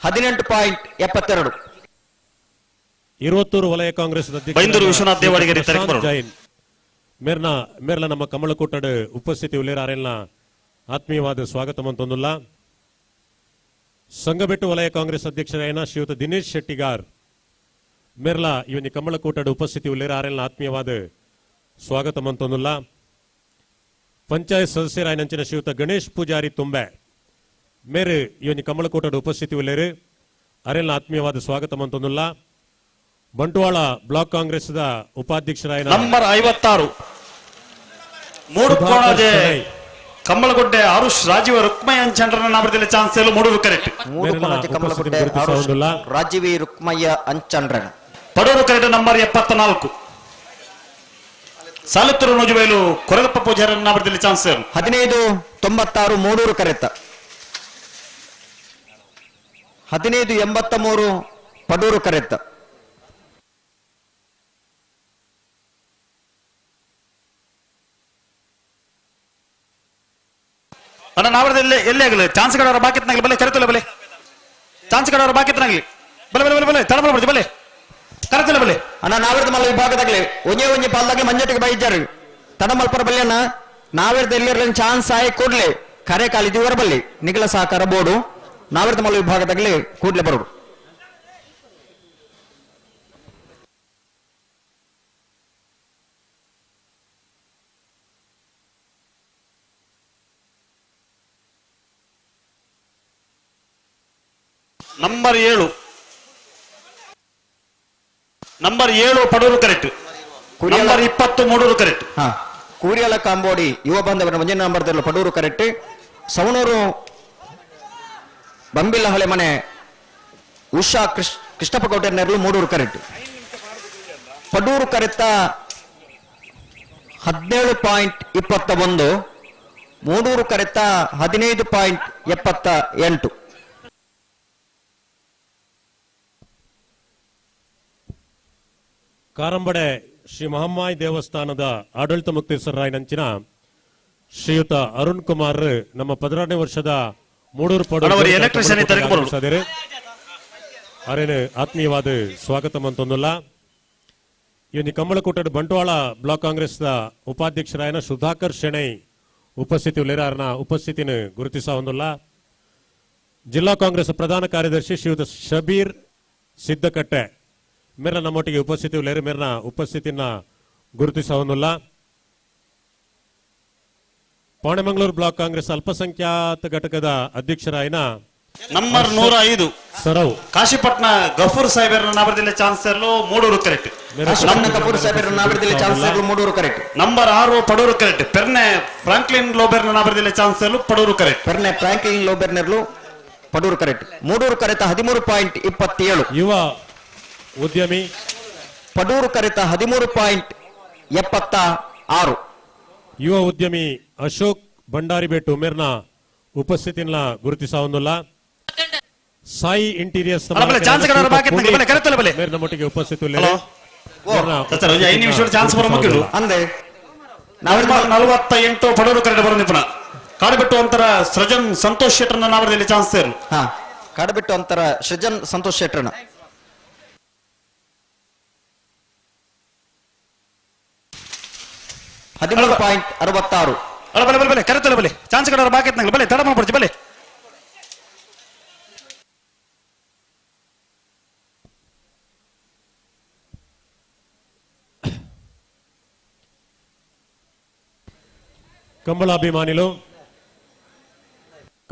18.72 ಇರುವತ್ತೂರು ವಲಯ ಕಾಂಗ್ರೆಸ್ ಬೈಂದೂರು ವಿಶ್ವನಾಥ್ ದೇವಾಡಿಗರಿ ಜೈನ್ ಮೇರ್ಲ ನಮ್ಮ ಕಮಲಕೂಟಡ್ ಉಪಸ್ಥಿತಿ ಅರೆಲ್ಲ ಆತ್ಮೀಯವಾದ ಸ್ವಾಗತ ಅಂತಂದಿಲ್ಲ. ಸಂಗಬೆಟ್ಟು ವಲಯ ಕಾಂಗ್ರೆಸ್ ಅಧ್ಯಕ್ಷರಾಯನ ಶ್ರೀಯುತ ದಿನೇಶ್ ಶೆಟ್ಟಿಗಾರ್ ಮೇರ್ಲ ಇವನಿ ಕಮಲಕೂಟಡ್ ಉಪಸ್ಥಿತಿ ಅರೆಲ್ಲ ಆತ್ಮೀಯವಾದ ಸ್ವಾಗತ ಅಂತಂದಿಲ್ಲ. ಪಂಚಾಯತ್ ಸದಸ್ಯರಾಯನಂಚಿನ ಶ್ರೀಯುತ ಗಣೇಶ್ ಪೂಜಾರಿ ತುಂಬೆ ಮೇರೆ ಇವನಿ ಕಮಲಕೂಟಡ್ ಉಪಸ್ಥಿತಿ ಅರೆಲ್ಲ ಆತ್ಮೀಯವಾದ ಸ್ವಾಗತ ಅಂತಂದಿಲ್ಲ. ಬಂಟ್ವಾಳ ಬ್ಲಾಕ್ ಕಾಂಗ್ರೆಸ್ ಉಪಾಧ್ಯಕ್ಷರಾಯನ ನಂಬರ್ 56 ಮೂಡು ಕೋಣಜೆ ಕಂಬಳಗುಡ್ಡೆ ಆರುಷ್ ರಾಜೀವ ರುಕ್ಮಯ್ಯ ಅಂಚಂಡ್ರನ ನಾಮದಲ್ಲಿ ಚಾನ್ಸ್ ಎಲ್ಲ ಮೂಡೂರು ಕರೆಕ್ಟ್ ರಾಜೀವಿ ರುಕ್ಮಯ್ಯ ಅಂಚಂಡ್ರನ್ ಪಡೂರು ಕರೆಕ್ಟ್ ನಂಬರ್ 74 ಸಾಲುತ್ತೂರು ನುಜುಬೈಲು ಕೊರಗಪ್ಪ ಪೂಜಾರನ ನಾಮದಲ್ಲಿ ಚಾನ್ಸ್ 15.96 ಮೂಡೂರು ಕರೆಕ್ಟ್ 15.83 ಪಡೂರು ಕರೆಕ್ಟ್ ಅಣ್ಣ ನಾವರದಲ್ಲಿ ಎಲ್ಲಿ ಆಗಲಿ ಚಾನ್ಸ್ ಕಡವರ ಬಾಕಿತ್ನಾಗ್ಲಿ ಬಲೆ ಕರೆತಲ್ಲ ಬಲೆ ಚಾನ್ಸ್ ಕಡವರ ಬಾಕಿತ್ನಾಗ್ಲಿ ಬಲೆ ಬಲೆ ಬಲೆ ಬಲೆ ತಡಬಲ ಬಿಡ್ತಿ ಬಲೆ ಕರೆತಲ್ಲ ಬಲೆ ಅಣ್ಣ ನಾವಿರ್ದ ಮಲ್ಲ ವಿಭಾಗದಾಗ್ಲಿ ಒಂಜೆ ಪಾಲ್ದಾಗ್ಲಿ ಮಂಜಟ್ಟಿಗೆ ಬೈಜಾರು ತಡ ಮಲ್ಪರ ಬಲ್ಲೆನ ನಾವಿರ್ದ ಎಲ್ಲಿರ ಚಾನ್ಸ್ ಆಯ್ ಕೂಡ್ಲೆ ಕರೆ ಕಾಲಿದಿ ಬರಬಲ್ಲಿ ನಿಗಲ ಸಹಕಾರ ಬೋರ್ಡು ನಾವಿರ್ದ ಮಲ್ಲ ವಿಭಾಗದಾಗ್ಲಿ ಕೂಡ್ಲೆ ಬರೋಡು. ನಂಬರ್ 7 ಪಡೂರು ಕರೆಕ್ಟ್ ನಂಬರ್ 20 ಮೂಡೂರು ಕರೆಕ್ಟ್ ಕೂರಿಯಲ ಕಾಂಬೋಡಿ ಯುವ ಬಾಂಧವನ ಮುಂಜಿನ ನಂಬರ್ ಪಡೂರು ಕರೆಕ್ಟ್ ಸವಣೂರು ಬಂಬಿಲ್ಲ ಹಳೆ ಮನೆ ಉಷಾ ಕೃಷ್ಣಪ್ಪ ಗೌಡರ್ನರ್ಲು 3 ಕರೆಕ್ಟ್. ಪಡೂರು ಕರೆತ 17.21, ಮೂಡೂರು ಕರೆತ 15.78. ಕಾರಂಬಡೆ ಶ್ರೀ ಮಹಮ್ಮಾಯಿ ದೇವಸ್ಥಾನದ ಆಡಳಿತ ಮುಕ್ತೇಶ್ವರರಾಯನಂಚಿನ ಶ್ರೀಯುತ ಅರುಣ್ ಕುಮಾರ್ ನಮ್ಮ 16ನೇ ವರ್ಷದ ಮೂಡೂರು ಪಡೂರು ಅರೇನು ಆತ್ಮೀಯವಾದ ಸ್ವಾಗತ ಮಂತೊಂದುಲ್ಲ. ಇವನಿ ಕಂಬಳಕೂಟದ ಬಂಟ್ವಾಳ ಬ್ಲಾಕ್ ಕಾಂಗ್ರೆಸ್ ಉಪಾಧ್ಯಕ್ಷರಾಯನ ಸುಧಾಕರ್ ಶೆಣೈ ಉಪಸ್ಥಿತಿ ಉಳಿರಾರನ ಉಪಸ್ಥಿತಿನ ಗುರುತಿಸ ಹೊಂದಿಲ್ಲ. ಜಿಲ್ಲಾ ಕಾಂಗ್ರೆಸ್ ಪ್ರಧಾನ ಕಾರ್ಯದರ್ಶಿ ಶ್ರೀಯುತ ಶಬೀರ್ ಸಿದ್ದಕಟ್ಟೆ ಮೇರ ನಮ್ಮೊಟ್ಟಿಗೆ ಉಪಸ್ಥಿತಿ ಉಳ್ಳೇರು ಮೇರನ ಉಪಸ್ಥಿತಿನ ಗುರುತಿಸ ಹೊಂದಿಲ್ಲ. ಪಾಣೆಮಂಗಳೂರು ಬ್ಲಾಕ್ ಕಾಂಗ್ರೆಸ್ ಅಲ್ಪಸಂಖ್ಯಾತ ಘಟಕದ ಅಧ್ಯಕ್ಷರಾಯನ ನಂಬರ್ 105 ಸರವ್ ಕಾಶಿಪಟ್ನ ಗಫೂರ್ ಸಾಹೇಬರ ನಾಬರದಿಲ್ಲ ಚಾನ್ಸಲರ್ ಮೂಡೂರು ಕರೆಕ್ಟ್. ಗಫೂರ್ ಸಾಹೇಬರ ನಾಬರದಿಲ್ಲ ಚಾನ್ಸಲರ್ ಮೂಡೂರು ಕರೆಕ್ಟ್. ನಂಬರ್ 6 ಪಡೂರು ಕರೆಕ್ಟ್. ಪೆರ್ನೆ ಫ್ರಾಂಕ್ಲಿನ್ ಲೋಬೆರ್ನ ನಾಬರದಿಲ್ಲ ಚಾನ್ಸಲರ್ ಪಡೂರು ಕರೆಕ್ಟ್. ಪೆರ್ನೆ ಫ್ರಾಂಕ್ಲಿನ್ ಲೋಬೆರ್ನರ್ಲು ಪಡೂರು ಕರೆಕ್ಟ್. ಮೂಡೂರು ಕರೆತ 13.27. ಯುವ ಉದ್ಯಮಿ ಪಡೂರು ಕರೆತ 13.76. ಯುವ ಉದ್ಯಮಿ ಅಶೋಕ್ ಭಂಡಾರಿಬೇಟು ಮೇರ್ನ ಉಪಸ್ಥಿತಿನ ಗುರುತಿಸ ಹೊಂದಿಲ್ಲ. ಸಾಯಿ ಇಂಟೀರಿಯರ್ಸ್ ನಮ್ಮೊಟ್ಟಿಗೆ ಉಪಸ್ಥಿತಿ ಅಂದೆ 48 ಪಡೂರು ಕರೆಕ್ಟ್ ಬರೋದಿಪ್ಪಣ. ಕಾಡುಬಿಟ್ಟು ಅಂತರ ಸೃಜನ್ ಸಂತೋಷ್ ಶೆಟ್ಟರ್ನ ನಾವರದಲ್ಲಿ ಚಾನ್ಸ್ ಸೇರು. ಕಾಡುಬಿಟ್ಟು ಅಂತರ ಸೃಜನ್ ಸಂತೋಷ್ ಶೆಟ್ಟರ್ನ 13.66. ಬಲೆ ಕರೆತಲ್ಲ ಬಲೆ ಚಾನ್ಸ್ ಕಡೆ ಬಾಕಿ ಬಲೆ ತಡ ಮಾಡ್ಬಿಡ್ತಿ ಬಲೆ. ಕಂಬಳಾಭಿಮಾನಿಲು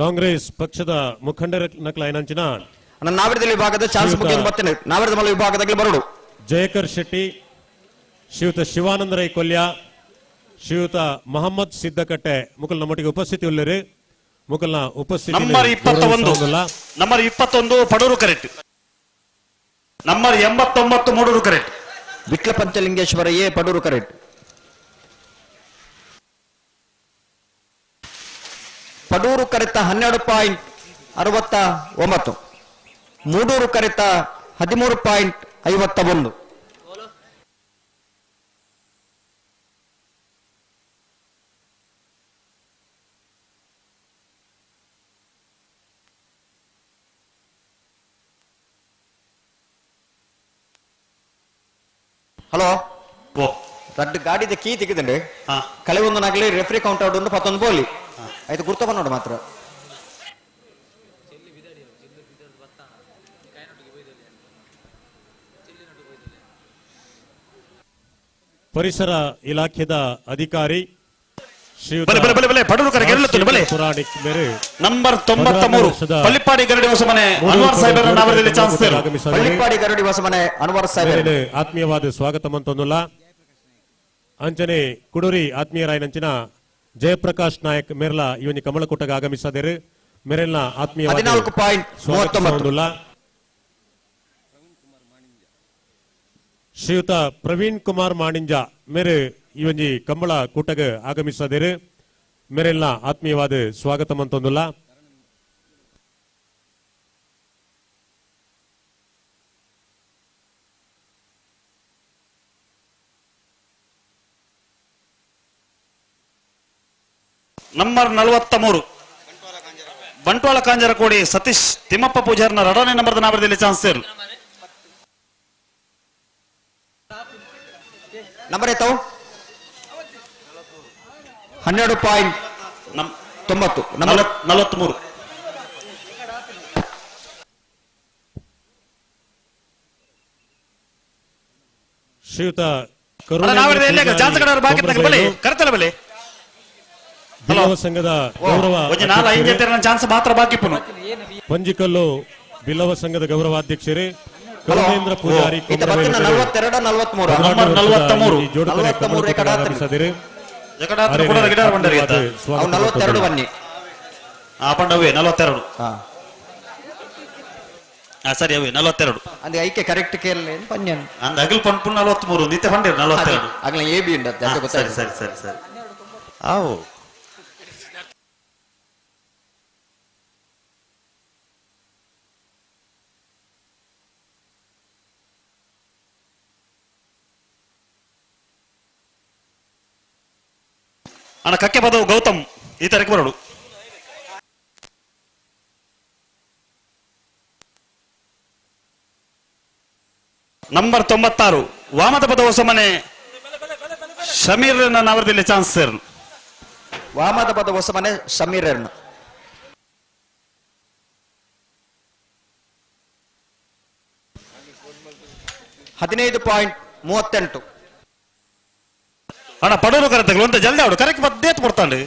ಕಾಂಗ್ರೆಸ್ ಪಕ್ಷದ ಮುಖಂಡರ ನಕಲಾಯನಂಚಿನ ನಾವಿಡದ ವಿಭಾಗದ ಚಾನ್ಸ್ ಮುಖ್ಯ ಬರ್ತೇನೆ. ನಾವಿಡದ ಮಲ ವಿಭಾಗದಲ್ಲಿ ಬರೋಡು ಜಯಕರ್ ಶೆಟ್ಟಿ, ಶ್ರೀಯುತ ಶಿವಾನಂದ ರೈ ಕೊಲ್ಯ, ಶ್ರೀಯುತ ಮೊಹಮ್ಮದ್ ಸಿದ್ದಕಟ್ಟೆ ಮುಕಲ್ ನಮ್ಮೊಟ್ಟಿಗೆ ಉಪಸ್ಥಿತಿ ಉಳ್ಳರು. ಮುಕಲ್ನ ಉಪಸ್ಥಿತಿ ನಂಬರ್ 21 ಪಡೂರು ಕರೆಕ್ಟ್. ನಂಬರ್ 89 ಮೂಡೂರು ಕರೆಕ್ಟ್. ವಿಟ್ಲ ಪಂಚಲಿಂಗೇಶ್ವರ ಎ ಪಡೂರು ಕರೆಕ್ಟ್. ಪಡೂರು ಕರೆತ 12.69. ಮೂಡೂರು ಕರೆತ 13.51. ಹಲೋ ದೊಡ್ಡ ಗಾಡಿದ ಕೀ ತೆಗೆದಂಡೆ ಕಳೆ ಒಂದು ನಾಗಲಿ ರೆಫ್ರಿ ಕೌಂಟ್ ಔಟ್ 11 ಬೋಲಿ ಆಯ್ತು ಗುರ್ತ ಬಂದೋಡು ಮಾತ್ರ. ಪರಿಸರ ಇಲಾಖೆದ ಅಧಿಕಾರಿ ಪುರಾಣಿಕ್ ಮೇರೆ ನಂಬರ್ 93 ಪಳ್ಳಿಪಾಡಿ ಗರಡಿ ಹೊಸಮನೆ ಅನ್ವರ್ ಸಾಹೇಬರ ನಾವರದಲ್ಲಿ ಚಾನ್ಸ್ ಸೇರು. ಪಳ್ಳಿಪಾಡಿ ಗರಡಿ ಹೊಸಮನೆ ಅನ್ವರ್ ಸಾಹೇಬರ ಆತ್ಮೀಯವಾದ ಸ್ವಾಗತ ಮಂತೊಂದುಲ್ಲ. ಅಂಚನೆ ಕುಡೂರಿ ಆತ್ಮೀಯರಾಯನಂಚಿನ ಜಯಪ್ರಕಾಶ್ ನಾಯಕ್ ಮೇರ್ಲ ಇವನಿ ಕಮಲಕೂಟಗೆ ಆಗಮಿಸದಿರು ಮೇರೆಲ್ನ ಆತ್ಮೀಯವಾದ 14.39. ಶ್ರೀಯುತ ಪ್ರವೀಣ್ ಕುಮಾರ್ ಮಾಣಿಂಜ ಮೇರೆ ಇವನಿ ಕಂಬಳ ಕೂಟಗೆ ಆಗಮಿಸದಿರು ಮೇರೆಲ್ನ ಆತ್ಮೀಯವಾದ ಸ್ವಾಗತ ಮಂತೊಂದುಲ್ಲ. ನಂಬರ್ 43 ಬಂಟ್ವಾಳ ಕಾಂಜರಕೋಡಿ ಸತೀಶ್ ತಿಮ್ಮಪ್ಪ ಪೂಜಾರ್ನ 2ನೇ ನಂಬರ್ದ ನಾವರದಲ್ಲಿ ಚಾನ್ಸ್ ಸೇರು. ನಂಬರ್ ಆಯ್ತು 12.90. ಶ್ರೀಯುತ ಬಿಲ್ಲವ ಸಂಘದ ಗೌರವ ಚಾನ್ಸ್ ಮಾತ್ರ ಬಾಕಿ ಪಂಜಿಕಲ್ಲು ಬಿಲ್ಲವ ಸಂಘದ ಗೌರವಾಧ್ಯಕ್ಷರೇ ಕರುಣೇಂದ್ರ ಪೂಜಾರಿ ಪಂಡವೇ 42. ಸರಿ ಅವೇ 42. ಅಂದ್ರೆ ಐಕೆ ಕರೆಕ್ಟ್ ಕೇಳಲಿ ಪಂಜನ್ ಅಂದ ಅಗಲ್ ಪಂಪು 43 ನಿತ್ಯ ಪಂಡಿರು 42. ಆಗ್ಲ ಎ ಬಿ ಉಂಟು ಸರಿ ಗೊತ್ತಾಯ್ತು. ಸರಿ ಸರಿ ಸರಿ ಆವು ಅಣ್ಣ ಕಕ್ಕೆ ಪದವು ಗೌತಮ್ ಈ ತರಕ್ಕೆ ಬರೋಡು. ನಂಬರ್ 96 ವಾಮದ ಪದ ಹೊಸ ಮನೆ ಶಮೀರ್ ಅವರದಲ್ಲಿ ಚಾನ್ಸ್ ಸರ್. ವಾಮದ ಪದ ಹೊಸ ಮನೆ ಶಮೀರ್ 15.38. ಅಣ್ಣ ಪಡೋರು ಕರೆಕ್ಟ್ ಒಂದು ಜಲ್ದಿ ಅವಡು ಕರೆಕ್ಟ್ ಬದ್ದೇತ್ ಕೊಡ್ತಾಂಡು.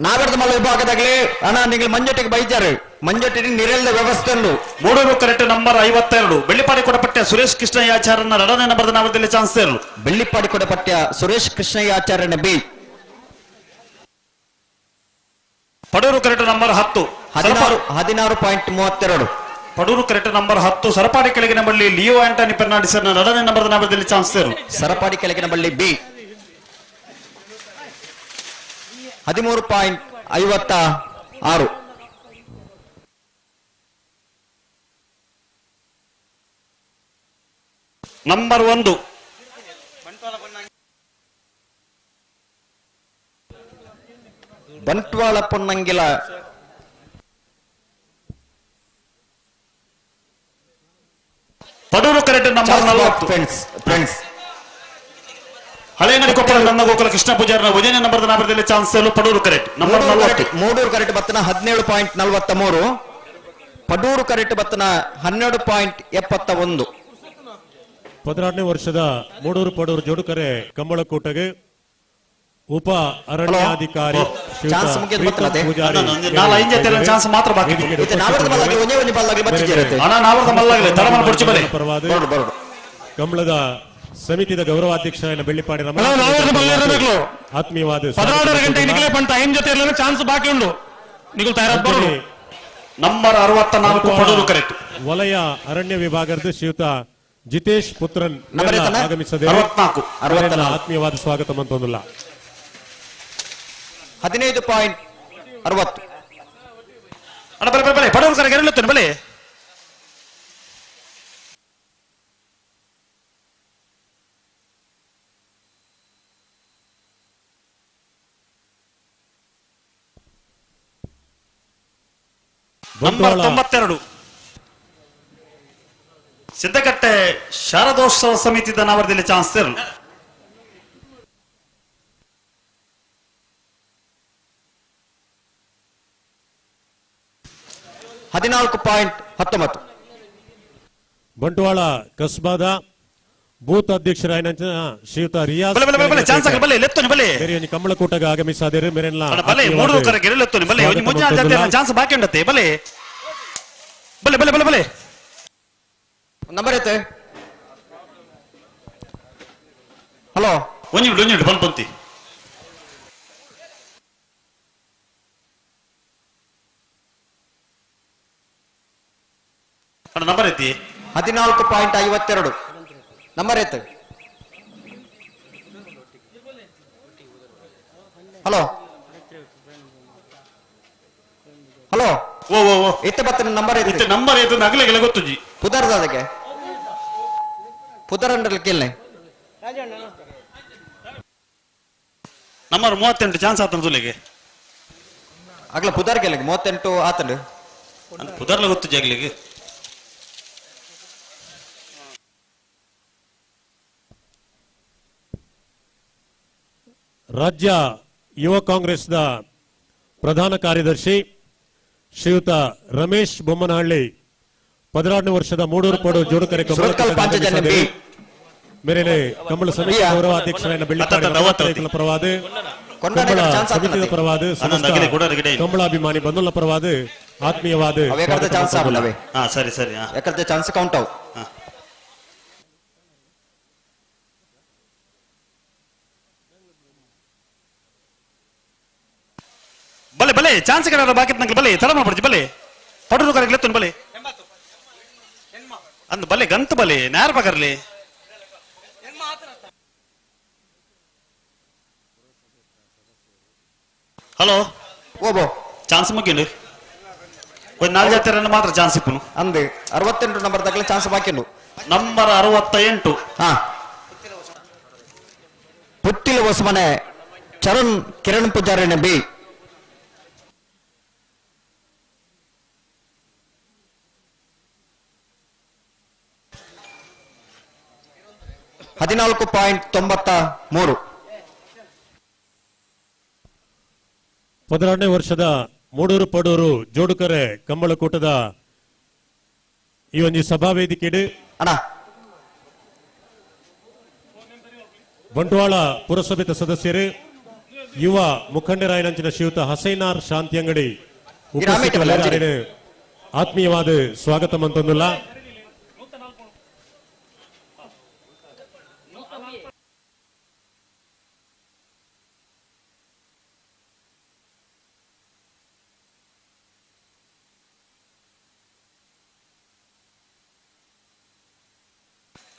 ನಾಗರದ ಮಲ್ಲ ವಿಭಾಗದಾಗಲಿ ಅಣ್ಣ ನೀವು ಮಂಜಟ್ಟಿಗೆ ಬೈತಾರೆ ಮಂಜಟ್ಟಿಗೆ ನಿರಲ್ದ ವ್ಯವಸ್ಥೆ ಉಂಟು. ಮೂಡೂರು ಕರೆಕ್ಟ್ ನಂಬರ್ 52 ಬೆಳ್ಳಿಪಾಡಿ ಕೊಡಪಟ್ಟ ಸುರೇಶ್ ಕೃಷ್ಣಯ್ಯಾಚಾರ್ಯನ 2ನೇ ನಂಬರ್ದ ನಾಮದಲ್ಲಿ ಚಾನ್ಸ್ ಸೇರು. ಬೆಳ್ಳಿಪಾಡಿ ಕೊಡಪಟ್ಟ ಸುರೇಶ್ ಕೃಷ್ಣಯ್ಯಾಚಾರ್ಯನ ಬಿ. ಪಡೂರು ಕರೆಕ್ಟ್ ನಂಬರ್ 10 16.32. ಪಡೂರು ಕರೆಕ್ಟ್ ನಂಬರ್ 10 ಸರಪಾಡಿ ಕೆಳಗಿನ ಬಳ್ಳಿ ಲಿಯೋ ಆಂಟನಿ ಫೆರ್ನಾಂಡಿಸ್ನ 2ನೇ ನಂಬರ್ದ ನಾಮದಲ್ಲಿ ಚಾನ್ಸ್ ಸೇರು. ಸರಪಾಡಿ ಕೆಳಗಿನ ಬಳ್ಳಿ ಬಿ. 13.56. ನಂಬರ್ 1 ಬಂಟ್ವಾಳ ಪೊನ್ನಂಗಿಲ ಪಡೂರು ಕರೆಕ್ಟ್ ನಂಬರ್ 40 ಫ್ರೆಂಡ್ಸ್ ಹಳೆಯಂಗಡಿ ಕೊಪ್ಪಳ ನನ್ನ ಗೋಕುಲ ಕೃಷ್ಣ ಪೂಜಾರನ 1ನೇ ನಂಬರ್ದ ನಾಮದಲ್ಲಿ ಚಾನ್ಸ್ ಸೇರು. ಪಡೂರು ಕರೆಕ್ಟ್ ನಂಬರ್ 40. ಮೂಡೂರು ಕರೆಕ್ಟ್ ಬತ್ತನ 17.43. ಪಡೂರು ಕರೆಕ್ಟ್ ಬತ್ತನ 12.71. 16ನೇ ವರ್ಷದ ಮೂಡೂರು ಪಡೂರು ಜೋಡುಕರೆ ಕಂಬಳಕೂಟಗೆ ಉಪ ಅರಣ್ಯಾಧಿಕಾರಿ ಚಾನ್ಸ್ ಮುಗಿದ ಬತ್ತನತೆ ನಾಲ ಇಂಜೆ ತೆರನ ಚಾನ್ಸ್ ಮಾತ್ರ ಬಾಕಿ ಇದು ನಾವರ್ದ ಮಲ್ಲಗೆ ಒಂದೇ ಒಂದೇ ಬಲ್ಲಾಗಿ ಬಚ್ಚಿರುತ್ತೆ ಅಣ್ಣ ನಾವರ್ದ ಮಲ್ಲಾಗಲಿ ತಡಮನ ಪುಡ್ಚಿ ಬಲೆ ಬರೋಡು ಕಂಬಳದ ಸಮಿತಿದ ಗೌರವಾಧ್ಯಕ್ಷರಾದ ಬೆಳ್ಳಿಪಾಡಿ ಆತ್ಮೀಯವಾದ 16 ಗಂಟೆ ನಿಗಲೇ ಪಂಟ ಐನ್ ಜೊತೆ ಇರಲಿಲ್ಲ ಚಾನ್ಸ್ ಬಾಕಿ ಉಂಟು ನಿಗಲ್ ತಯಾರಾಗ್ಬೋದು. ನಂಬರ್ 64 ಪಡೂರು ಕರೆಕ್ಟ್ ವಲಯ ಅರಣ್ಯ ವಿಭಾಗದ ಶ್ರೀಯುತ ಜಿತೇಶ್ ಪುತ್ರನ್ ಆಗಮಿಸದೆ 64 ಆತ್ಮೀಯವಾದ ಸ್ವಾಗತ ಮಂತೊಂದಿಲ್ಲ. 15.60. ಅಣ್ಣ ಬಲೆ ಬಲೆ ಪಡೂರು ಕರೆಕ್ಟ್ ಎರಡುತ್ತೇನೆ ಬಲೆ ನಂಬರ್ 92 ಸಿದ್ದಕಟ್ಟೆ ಶಾರದೋತ್ಸವ ಸಮಿತಿದ ನಾವರದಲ್ಲಿ ಚಾನ್ಸ್ ಸೇರು. 14.19. ಬಂಟ್ವಾಳ ಕಸ್ಬಾದ ಬೂತ್ ಅಧ್ಯಕ್ಷರಾಯ ಶ್ರೀಯುತ ರಿಯಾಜ್ ಕಂಬಳಕೂಟಗೆ ಆಗಮಿಸಾದರೆ ಚಾನ್ಸ್ ಬಾಕಿ ಉಂಡತ್ತೆ ಬಲೆ ಬಲೆ ಬಲೆ ಬಲೆ ಬಲೆ ನಂಬರ್ ಐತೆ. ಹಲೋ ಒಂಜಿ ಬಂದ್ಬಂತಿ ನಂಬರ್ ಐತಿ 14.52. ನಂಬರ್ ಐತೆ. ಹಲೋ ಹಲೋ ಓ ಓ ಓ ಇತ್ತೆ ಬತ್ತನ ನಂಬರ್ ಐತೆ. ನಂಬರ್ ಐತೆ ನಗಲೆಗೆಲ್ಲ ಗೊತ್ತುಜಿ ಪುದರ್ದ ಅದಕ್ಕೆ ಪುದರಂಡ್ರಲ್ಲಿ ಕೇಳನೆ ನಂಬರ್ 38 ಚಾನ್ಸ್ ಆತನ ಸುಲಿಗೆ ಆಗ್ಲ ಪುದರ್ ಕೇಳಿಗೆ 38 ಆತಂಡು ಪುದರ್ಲ ಗೊತ್ತು ಜಾಗ್ಲಿಗೆ ರಾಜ್ಯ ಯುವ ಕಾಂಗ್ರೆಸ್ನ ಪ್ರಧಾನ ಕಾರ್ಯದರ್ಶಿ ಶ್ರೀಯುತ ರಮೇಶ್ ಬೊಮ್ಮನಹಳ್ಳಿ 16ನೇ ವರ್ಷದ ಮೂಡೂರು ಪಡು ಜೋಡುಕರೆ ಮೇರೆಲೆ ಕಂಬಳ ಸಮಿತಿ ಗೌರವಾಧ್ಯಕ್ಷರಾದ ಬೆಳ್ಳಿಪಾಡಿ ಪರವಾದ ಸಮಿತಿಯ ಪರವಾದ ಕಂಬಳಾಭಿಮಾನಿ ಬಂಧುಗಳ ಪರವಾದ ಆತ್ಮೀಯವಾದ ಸರಿ ಸರಿ ಚಾನ್ಸ್ ಕೌಂಟ್ ಅವು ಬಲೆ ಬಲೆ ಚಾನ್ಸ್ ಕಡೆ ಬಾಕಿ ನಂಗೆ ಬಲೆ ತಡ ಮಾಡ್ಬಿಡ್ತಿ ಬಲೆ ಪಡೂರು ಕರೆಗೆ ಎತ್ತು ಬಲೆ ಅಂದ್ ಬಲೆ ಗಂತ ಬಲೆ ನ್ಯಾರ ಪಕರ್ಲಿ ಹಲೋ ಓಬೋ ಚಾನ್ಸ್ ಮುಗಿಂಡು ಒಂದು 4 ಜಾತಿಯರನ್ನು ಮಾತ್ರ ಚಾನ್ಸ್ ಇಪ್ಪನು ಅಂದೆ 68 ನಂಬರ್ ತಗಲಿ ಚಾನ್ಸ್ ಬಾಕಿಂಡು ನಂಬರ್ 68 ಹಾ ಪುತ್ತಿಲ ಹೊಸಮನೆ ಚರಣ್ ಕಿರಣ್ ಪೂಜಾರಿನ ಬಿ $14.93 18ನೇ ವರ್ಷದ ಮೂಡೂರು ಪಡೂರು ಜೋಡುಕರೆ ಕಂಬಳಕೂಟದ ಈ ಒಂದು ಸಭಾ ವೇದಿಕೆ ಅಣ್ಣ ಬಂಟ್ವಾಳ ಪುರಸಭೆದ ಸದಸ್ಯರು ಯುವ ಮುಖಂಡರಾಯನಂಚಿನ ಶ್ರೀಯುತ ಹಸೈನಾರ್ ಶಾಂತಿ ಅಂಗಡಿ ಉಪಸ್ಥಿತರಿದ್ದಾರೆ. ಆತ್ಮೀಯವಾದ ಸ್ವಾಗತ ಮಂತೊಂದುಲ್ಲ.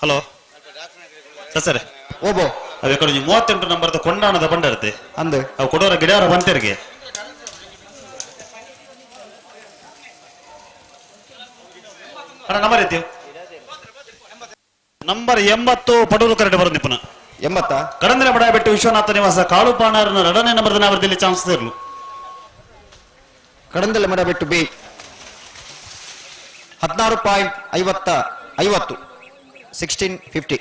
ಹಲೋ ಸರ್ ಓಬೋ ಅದೇ ಕಡೆ 38 ನಂಬರ್ದ ಕೊಂಡಾಣದ ಬಂಡ ಇರುತ್ತೆ ಅಂದೆ ಅವು ಕೊಡೋರ ಗಿಡಾರ ಬಂತೆರಿಗೆ ಅಣ್ಣ ನಂಬರ್ ಐತಿ ನಂಬರ್ 80 ಪಡೂರು ಕರೆಕ್ಟ್ ಬರೋದು ನಿಪ್ಪನ 80 ಕಡಂದಲೆ ಬಡಾಬೆಟ್ಟು ವಿಶ್ವನಾಥ ನಿವಾಸ ಕಾಳುಪಾಣಾರನ 2ನೇ ನಂಬರ್ದ ನಾವರದಲ್ಲಿ ಚಾನ್ಸ್ ಇರಲು ಕಡಂದಲೆ ಮಡಬೆಟ್ಟು ಬಿ 16.50 1650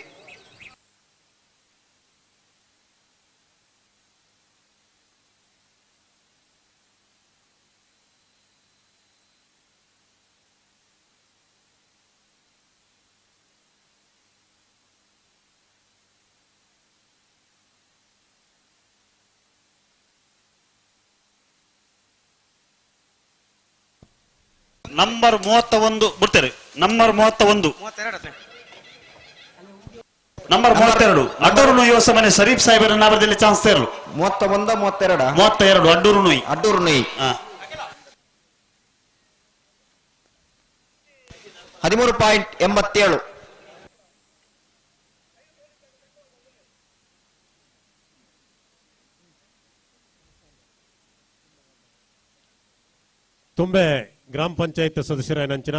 ನಂಬರ್ 31 ಬಿಡ್ತಾರೆ ನಂಬರ್ 32 ನಂಬರ್ 32 ಅಡ್ಡೂರು ನುಯಿ ಹೊಸ ಮನೆ ಶರೀಫ್ ಸಾಹೇಬರ ನಾಮದಲ್ಲಿ ಚಾನ್ಸ್ ಇರಲು 31 32 ಅಡ್ಡೂರು ನುಯಿ 13.87 ತುಂಬೆ ಗ್ರಾಮ ಪಂಚಾಯತ್ ಸದಸ್ಯರಾಯನಂಚಿನ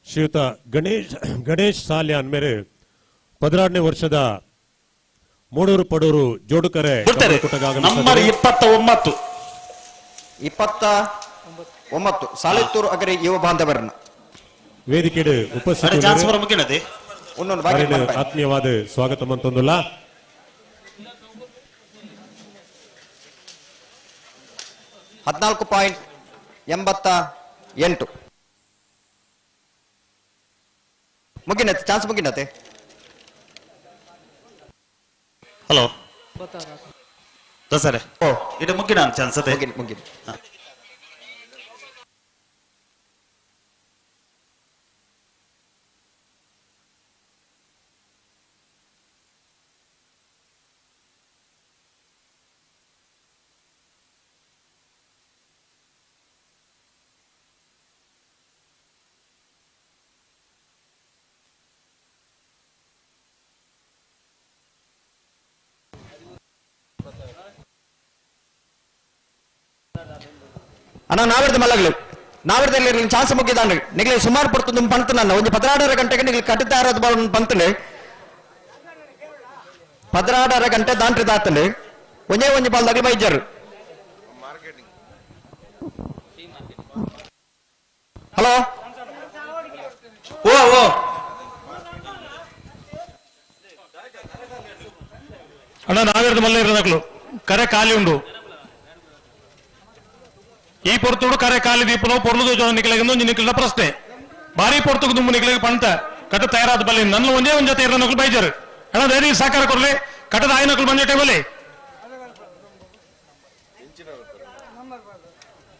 ಶ್ರೀಯುತ ಗಣೇಶ್ ಸಾಲ್ಯಾನ್ ಮೇರೆ 16ನೇ ವರ್ಷದ ಮೂಡೂರು ಪಡೂರು ಜೋಡುಕರೆ ನಂಬರ್ 29 ಸಾಲಿತ್ತೂರು ಅಗರಿ ಯುವ ಬಾಂಧವರನ್ನ ವೇದಿಕೆ ಉಪಸ್ಥಿತಿ ಆತ್ಮೀಯವಾದ ಸ್ವಾಗತ ಮಂತೊಂದುಲ್ಲ. $14.88 ಮುಗಿನತೆ ಚಾನ್ಸ್ ಮುಗಿನತೆ. ಹಲೋ ಸರ್ ಇದು ಮುಗಿನ ಚಾನ್ಸ್ ಅದೇ ಮುಗಿನ ಅಣ್ಣ ನಾವಿರ್ದ ಮಲ್ಲಗಳು ನಾವಿರ್ದಲ್ಲಿ ಚಾನ್ಸ್ ಮುಗಿದಾಂಡ್ರಿ ನಿಗ್ಲಿ ಸುಮಾರು ಪಡ್ತು ಪಂತ ನನ್ನ ಒಂದು 16 ಗಂಟೆಗೆ ನಿಗ್ಲಿ ಕಟ್ಟಿತಾ ಇರೋದು ಪಂತಲೆ 16 ಗಂಟೆ ದಾಂಟ್ರಿ ದಾತಲೆ ಒಂದೇ ಒಂದು ಬಾಲ್ ದಗಿ ಬೈಜರು. ಹಲೋ ಓ ಓ ಅಣ್ಣ ನಾವಿರ್ದ ಮಲ್ಲ ಇರೋದಕ್ಲು ಕರೆ ಖಾಲಿ ಉಂಡು ಈ ಪೊರ್ತುಡು ಕರೆ ಖಾಲಿ ದೀಪನೋ ಪೊರ್ಲುದು ನಿಕ್ಲೆಗೊಂದು ನಿಕ್ಲಿನ ಪ್ರಶ್ನೆ ಬಾರಿ ಪೊರ್ತುಕು ದುಂಬು ನಿಕ್ಲೆಗೆ ಪಂತ ಕಟ್ಟ ತಯಾರಾದ ಬಲ್ಲಿ ನನ್ನ ಒಂದೇ ಒಂದು ಜೊತೆ ಇರೋ ನಕಲು ಬೈಜರು ಅಣ್ಣ ಧೈರ್ಯ ಸಾಕಾರ ಕೊರ್ಲಿ ಕಟ್ಟದ ಆಯ್ ನಕಲು ಬಂದ ಟೈಮಲ್ಲಿ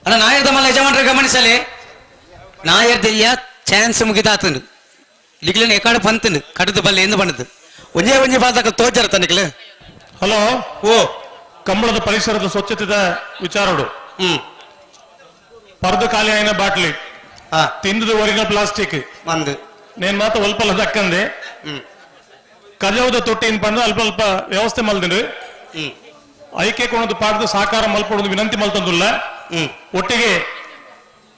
ಅಣ್ಣ ನಾಯರ್ದ ಮಲ್ಲ ಯಜಮಾನ್ರೆ ಗಮನಿಸಲಿ ನಾಯರ್ದೆಲ್ಲ ಚಾನ್ಸ್ ಮುಗಿದಾತನು ನಿಕ್ಲಿನ ಎಕಾಡ ಪಂತನು ಕಟ್ಟದ ಬಲ್ಲಿ ಎಂದು ಬಂದದ್ದು ಒಂದೇ ಒಂದೇ ಬಾದಕ ತೋಜರತ ನಿಕ್ಲೆ. ಹಲೋ ಓ ಕಂಬಳದ ಪರಿಸರದ ಸ್ವಚ್ಛತೆದ ವಿಚಾರಡು ಪರ್ದು ಖಾಲಿ ಆಯ್ನ ಬಾಟ್ಲಿ ತಿಂದದು ಒರಿಜಿನಲ್ ಪ್ಲಾಸ್ಟಿಕ್ ಒಂದು నేను మాత్రం అల్పల దక్కంది ಕಜಾವದ ತೊಟ್ಟಿನ ಬಂದು ಅಲ್ಪ ಅಲ್ಪ ವ್ಯವಸ್ಥೆ ಮಲ್ದಿರು ಐಕ್ಯ ಕೊಣದು ಪಾಡ್ದು ಸಹಕಾರ ಮಲ್ಪಡೋದು ವಿನಂತಿ ಮಲ್ತಂದುಲ್ಲ ಒಟ್ಟಿಗೆ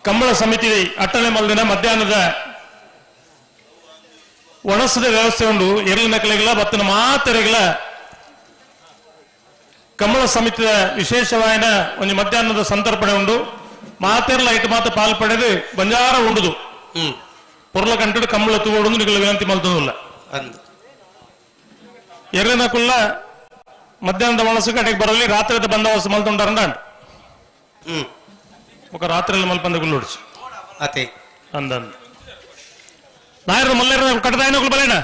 ಕಂಬಳ ಸಮಿತಿ ಅಟ್ಟಣೆ ಮಲ್ದಿನ ಮಧ್ಯಾಹ್ನದ ಒಣಸದ ವ್ಯವಸ್ಥೆ ಉಂಡು ಎರಳಿನ ಕಲೆಗಳ ಬತ್ತನ ಮಾತೆರೆಗಳ ಕಂಬಳ ಸಮಿತಿಯ ವಿಶೇಷವಾದ ಒಂದು ಮಧ್ಯಾಹ್ನದ ಸಂತರ್ಪಣೆ ಉಂಡು ಮಾತೆರ್ಲ ಇಟ್ಟು ಮಾತ್ರ ಪಾಲ್ಪಡೆದು ಬಂಜಾರ ಉಂಡುದು పొరల కంటే కమ్మల తూడు నీకు వినంతి మలుతుందిಲ್ಲ ఎర్రనకుల్ల మధ్యాహ్నం మనసు కటికి బరలి రాత్రి బందోబస్తు మలుతుంటారంట ఒక రాత్రి మల్పందకుల్లోడ్చి అతే అందండి నాయర్ మల్లెర కట్టదాయనకులు బలేనా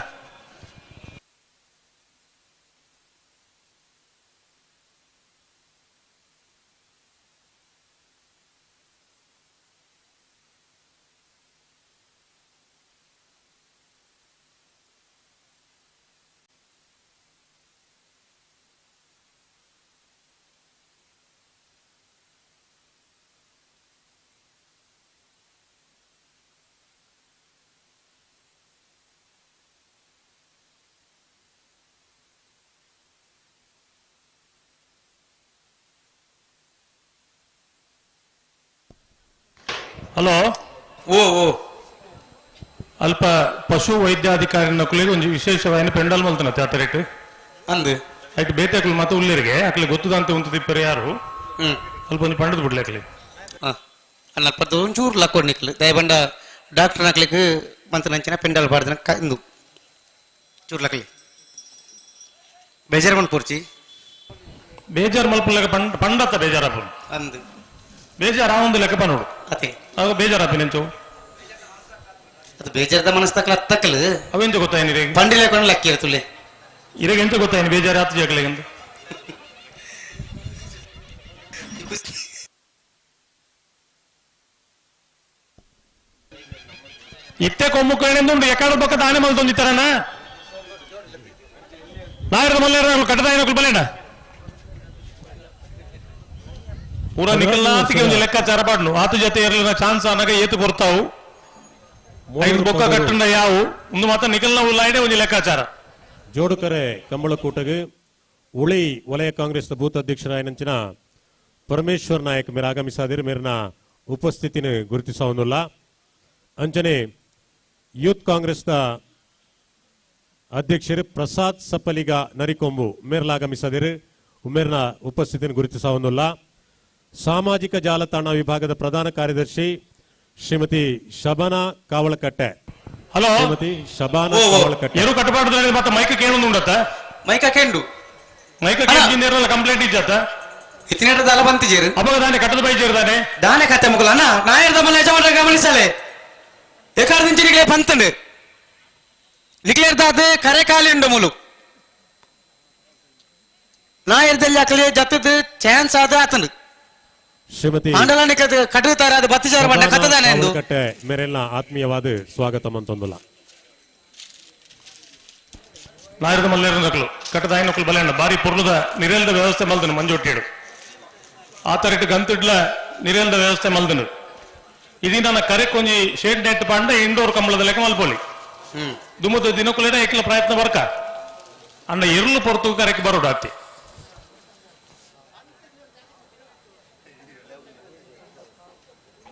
ಹಲೋ ಓ ಓ ಅಲ್ಪ ಪಶು ವೈದ್ಯಾಧಿಕಾರಿ ನಕಲಿಗೆ ಒಂದು ವಿಶೇಷವಾದ ಪೆಂಡಲ್ ಮಲ್ತನ ತ್ಯಾತರೇಟ್ ಅಂದು ಆಯ್ತು ಬೇತಾಕಲು ಮತ್ತೆ ಉಳ್ಳೇರಿಗೆ ಅಕ್ಲಿ ಗೊತ್ತದಂತೆ ಒಂದು ತಿಪ್ಪರೆ ಯಾರು ಅಲ್ಪ ಒಂದು ಪಂಡದ ಬಿಡ್ಲಿ ಅಕ್ಲಿ ಅಲ್ಲಪ್ಪದು ಒಂಚೂರು ಲಕ್ಕೋಡ್ ನಿಕ್ಲು ದಯಬಂಡ ಡಾಕ್ಟರ್ ನಕ್ಲಿಕ್ಕೆ ಮಂತ್ ನಂಚಿನ ಪೆಂಡಲ್ ಬಾರ್ದನ ಇಂದು ಚೂರು ಲಕ್ಲಿ ಬೇಜಾರು ಮನ್ ಪೂರ್ಚಿ ಬೇಜಾರು ಮಲ್ಪಲ್ಲಾಗ ಪಂಡತ್ತ ಬೇಜಾರಪ್ಪ ಅಂದು ಬೇಜಾರು ಆ ಒಂದು ಲೆಕ್ಕ ನೋಡು ಅದೇ ಆಗ ಬೇಜಾರಪ್ಪ ನೆಂಚು ಅದು ಬೇಜಾರದ ಮನಸ್ತಕ್ಲ ಹತ್ತಕ್ಕಲು ಅವೆಂತ ಗೊತ್ತಾಯ್ನಿ ಪಂಡಿ ಲೆಕ್ಕೊಂಡು ಲಕ್ಕಿ ಇರ್ತುಲೆ ಇರಾಗ ಎಂತ ಗೊತ್ತಾಯ್ನಿ ಬೇಜಾರು ಆತ ಜಾಗಲಿಗೆ ಅಂತ ಇತ್ತೆ ಕೊಮ್ಮು ಕಣ್ಣೆಂದು ಎಕಾಡು ಪಕ್ಕ ದಾನೆ ಮಲ್ತೊಂದಿತ್ತಾರಣ್ಣ ನಾಯರದ ಮಲ್ಲೇರ ಕಟ್ಟದಾಯನಕಲು ಬಲೇನ ಪೂರ ನಿಖಲ್ನಾತಿಗೆ ಒಂದು ಲೆಕ್ಕಾಚಾರ ಪಾಡ್ನು ಆತ ಜೊತೆ ಇರಲಿನ ಚಾನ್ಸ್ ಅನ್ನಗ ಏತು ಬರ್ತಾವು ಐದು ಬೊಕ್ಕ ಕಟ್ಟಂಡ ಯಾವು ಒಂದು ಮಾತ್ರ ನಿಖಲ್ನ ಉಲ್ಲಾಯ್ಡೆ ಒಂದು ಲೆಕ್ಕಾಚಾರ ಜೋಡುಕರೆ ಕಂಬಳಕೂಟಗೆ ಉಳಿ ವಲಯ ಕಾಂಗ್ರೆಸ್ ಬೂತ್ ಅಧ್ಯಕ್ಷರಾಯನಂಚಿನ ಪರಮೇಶ್ವರ್ ನಾಯಕ್ ಮೇರ ಆಗಮಿಸಾದಿರು ಮೇರಿನ ಉಪಸ್ಥಿತಿನ ಗುರುತಿಸೋದಿಲ್ಲ ಅಂಚನೆ ಯೂತ್ ಕಾಂಗ್ರೆಸ್ ಅಧ್ಯಕ್ಷರು ಪ್ರಸಾದ್ ಸಪ್ಪಲಿಗ ನರಿಕೊಂಬು ಮೇರ್ಲ ಆಗಮಿಸಾದಿರು ಮೇರಿನ ಉಪಸ್ಥಿತಿಯನ್ನು ಗುರುತಿಸೋದಿಲ್ಲ ಸಾಮಾಜಿಕ ಜಾಲತಾಣ ವಿಭಾಗದ ಪ್ರಧಾನ ಕಾರ್ಯದರ್ಶಿ ಶ್ರೀಮತಿ ಶಬಾನಾ ಕಾವಳಕಟ್ಟೆ ಹಲೋ ಶ್ರೀಮತಿ ಶಬಾನಾ ಕಾವಳಕಟ್ಟೆ ಏನು ಕಟ್ಟಬಾರ್ದು ಮತ್ತೆ ಮೈಕ ಕೇಳೊಂದು ಉಂಡತ್ತ ಮೈಕ ಕೇಂಡು ಮೈಕ ಕೇಳಿದ ಕಂಪ್ಲೇಂಟ್ ಇಜ್ಜತ್ತ ಇತ್ತಿನೇಟ ದಾಲ ಬಂತಿಜೇರು ಅವಾಗ ದಾನೆ ಕಟ್ಟದ ಬೈಜೇರ್ದಾನೆ ದಾನೆ ಕತ್ತೆ ಮುಗಲ ಅಣ್ಣ ನಾಯರ್ದ ಮನೆ ಯಜಮಾನ ಗಮನಿಸಲೆ ಎಕಾಡ ದಿಂಚಿ ನಿಗ್ಲೆ ಪಂತಂಡು ನಿಗ್ಲೇರ್ದಾದ ಕರೆ ಕಾಲಿಂಡು ಮುಲು ನಾಯರ್ದಲ್ಲಿ ಅಕಲೆ ಜತ್ತದ ಚಾನ್ಸ್ ಆದ ಆತಂಡು ಶ್ರೀಮತಿ ಕಟ್ಟುತ್ತಾರೆ ಅದು ಬತ್ತಿಚಾರ ಬಂಡ ಕತ್ತದಾನೆ ಎಂದು ಕಟ್ಟೆ ಮೇರೆಲ್ಲ ಆತ್ಮೀಯವಾದ ಸ್ವಾಗತ ಮಂತೊಂದುಲ್ಲ ನಾಯರದ ಮಲ್ಲೇರ ನಕಲು ಕಟ್ಟದಾಯ ನಕಲು ಬಲೆಣ್ಣ ಬಾರಿ ಪುರ್ಲದ ನಿರೇಲ್ದ ವ್ಯವಸ್ಥೆ ಮಲ್ದನು ಮಂಜೊಟ್ಟಿಡು ಆ ತರಟ್ಟು ಗಂತಿಡ್ಲ ನಿರೇಲ್ದ ವ್ಯವಸ್ಥೆ ಮಲ್ದನು ಇದು ನನ್ನ ಕರೆ ಕೊಂಜಿ ಶೇಡ್ ನೆಟ್ ಪಾಂಡ ಇಂಡೋರ್ ಕಂಬಳದ ಲೆಕ್ಕ ಮಲ್ಪೊಲಿ ದುಮ್ಮದ ದಿನಕುಲೇನ ಏಕಲ ಪ್ರಯತ್ನ ಬರ್ಕ ಅಂಡ ಇರುಳು ಪೊರ್ತು ಕರೆಕ್ಕೆ ಬರೋಡು ಆತಿ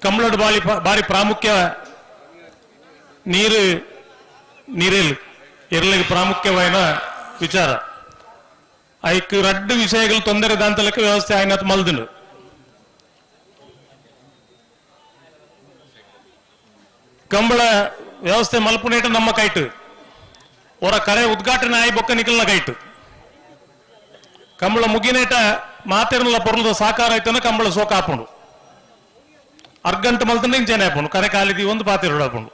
ಕಂಬಳದ ಬಾರಿ ಪ್ರಾಮುಖ್ಯ ನೀರೇಲು ಎರಲಿಗೆ ಪ್ರಾಮುಖ್ಯವಾದ ವಿಚಾರ ಐಕ್ ರಡ್ಡು ವಿಷಯಗಳು ತೊಂದರೆ ದಾಂತಲಕ್ಕೆ ವ್ಯವಸ್ಥೆ ಆಯ್ನತ್ ಮಲ್ದನು ಕಂಬಳ ವ್ಯವಸ್ಥೆ ಮಲ್ಪುನೇಟ ನಮ್ಮ ಕೈಟು ಅವರ ಕರೆ ಉದ್ಘಾಟನೆ ಆಯಿ ಬೊಕ್ಕ ನಿಕಲ್ನ ಕೈಟು ಕಂಬಳ ಮುಗಿನೇಟ ಮಾತೆರ್ನಲ್ಲ ಪೊರ್ಲದ ಸಾಕಾರ ಆಯ್ತನ ಕಂಬಳ ಸೋಕ ಹಾಪುಂಡು ಅರ್ಗಂಟ ಮಲ್ತಂಡ ಇಂಚೇನೆ ಹಾಪುಂಡು ಕರೆ ಕಾಲಿದಿ ಒಂದು ಪಾತಿರೋಡು ಹಾಪುಂಡು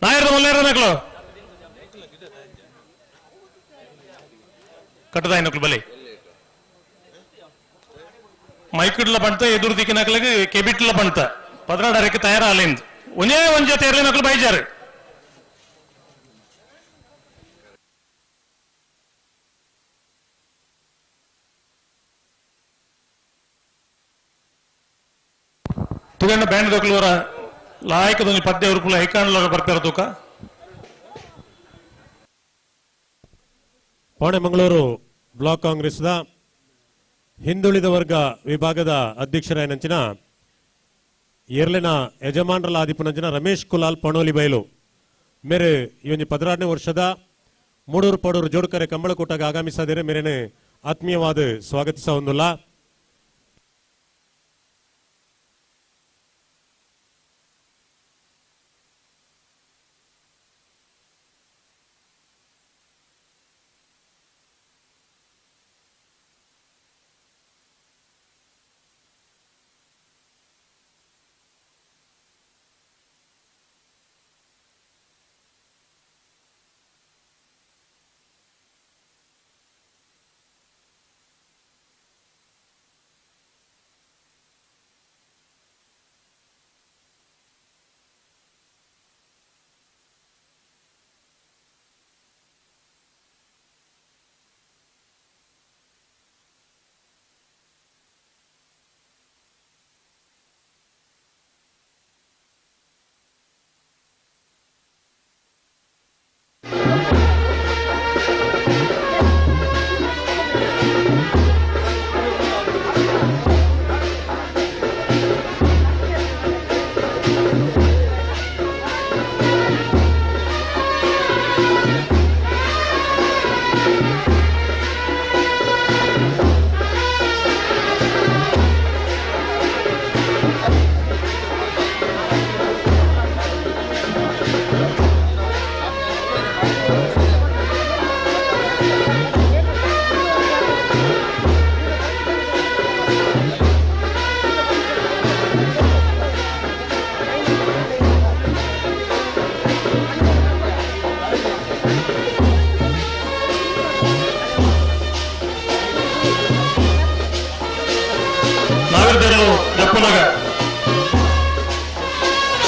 ನಾಯರದ ಮಲ್ಲೇರ ನಕಲು ಕಟ್ಟದಾಯ ನಕಲು ಬಲೆ ಮೈಕಿಡ್ಲ ಪಂತ ಎದುರು ದಿಕ್ಕಿನ ನಕಲಿಗೆ ಕೆಬಿಟ್ಲ ಪಂತ ಪದ್ರಾಡರಕ್ಕೆ ತಯಾರಾಲಿಂದ ಒಂದೇ ಒಂದ್ ಜೊತೆ ಇರಲಿ ನಕಲು ಬೈಜಾರು ತುಗಣ್ಣ ಬ್ಯಾಂಡ್ ದೊಕ್ಕಲವರ ಲಾಯಕದೊಂದು ಪದ್ಯ ಉರುಪುಲ ಐಕಾನ್ಲ ಬರ್ತಾರ ತೂಕ ಪಾಣೆಮಂಗಳೂರು ಬ್ಲಾಕ್ ಕಾಂಗ್ರೆಸ್ದ ಹಿಂದುಳಿದ ವರ್ಗ ವಿಭಾಗದ ಅಧ್ಯಕ್ಷರಾಯನಂಚಿನ ಏರ್ಲೆನ ಯಜಮಾನರಲ ಆದಿಪನಂಚಿನ ರಮೇಶ್ ಕುಲಾಲ್ ಪಣೋಲಿ ಬಯಲು ಮೇರೆ ಇವೊಂಜಿ 16ನೇ ವರ್ಷದ ಮೂಡೂರು ಪಡೂರು ಜೋಡ್ಕರೆ ಕಂಬಳಕೂಟಗ ಆಗಮಿಸದಿರೆ ಮೇರೆನೆ ಆತ್ಮೀಯವಾದ ಸ್ವಾಗತಿಸ ಹೊಂದುಲ್ಲ.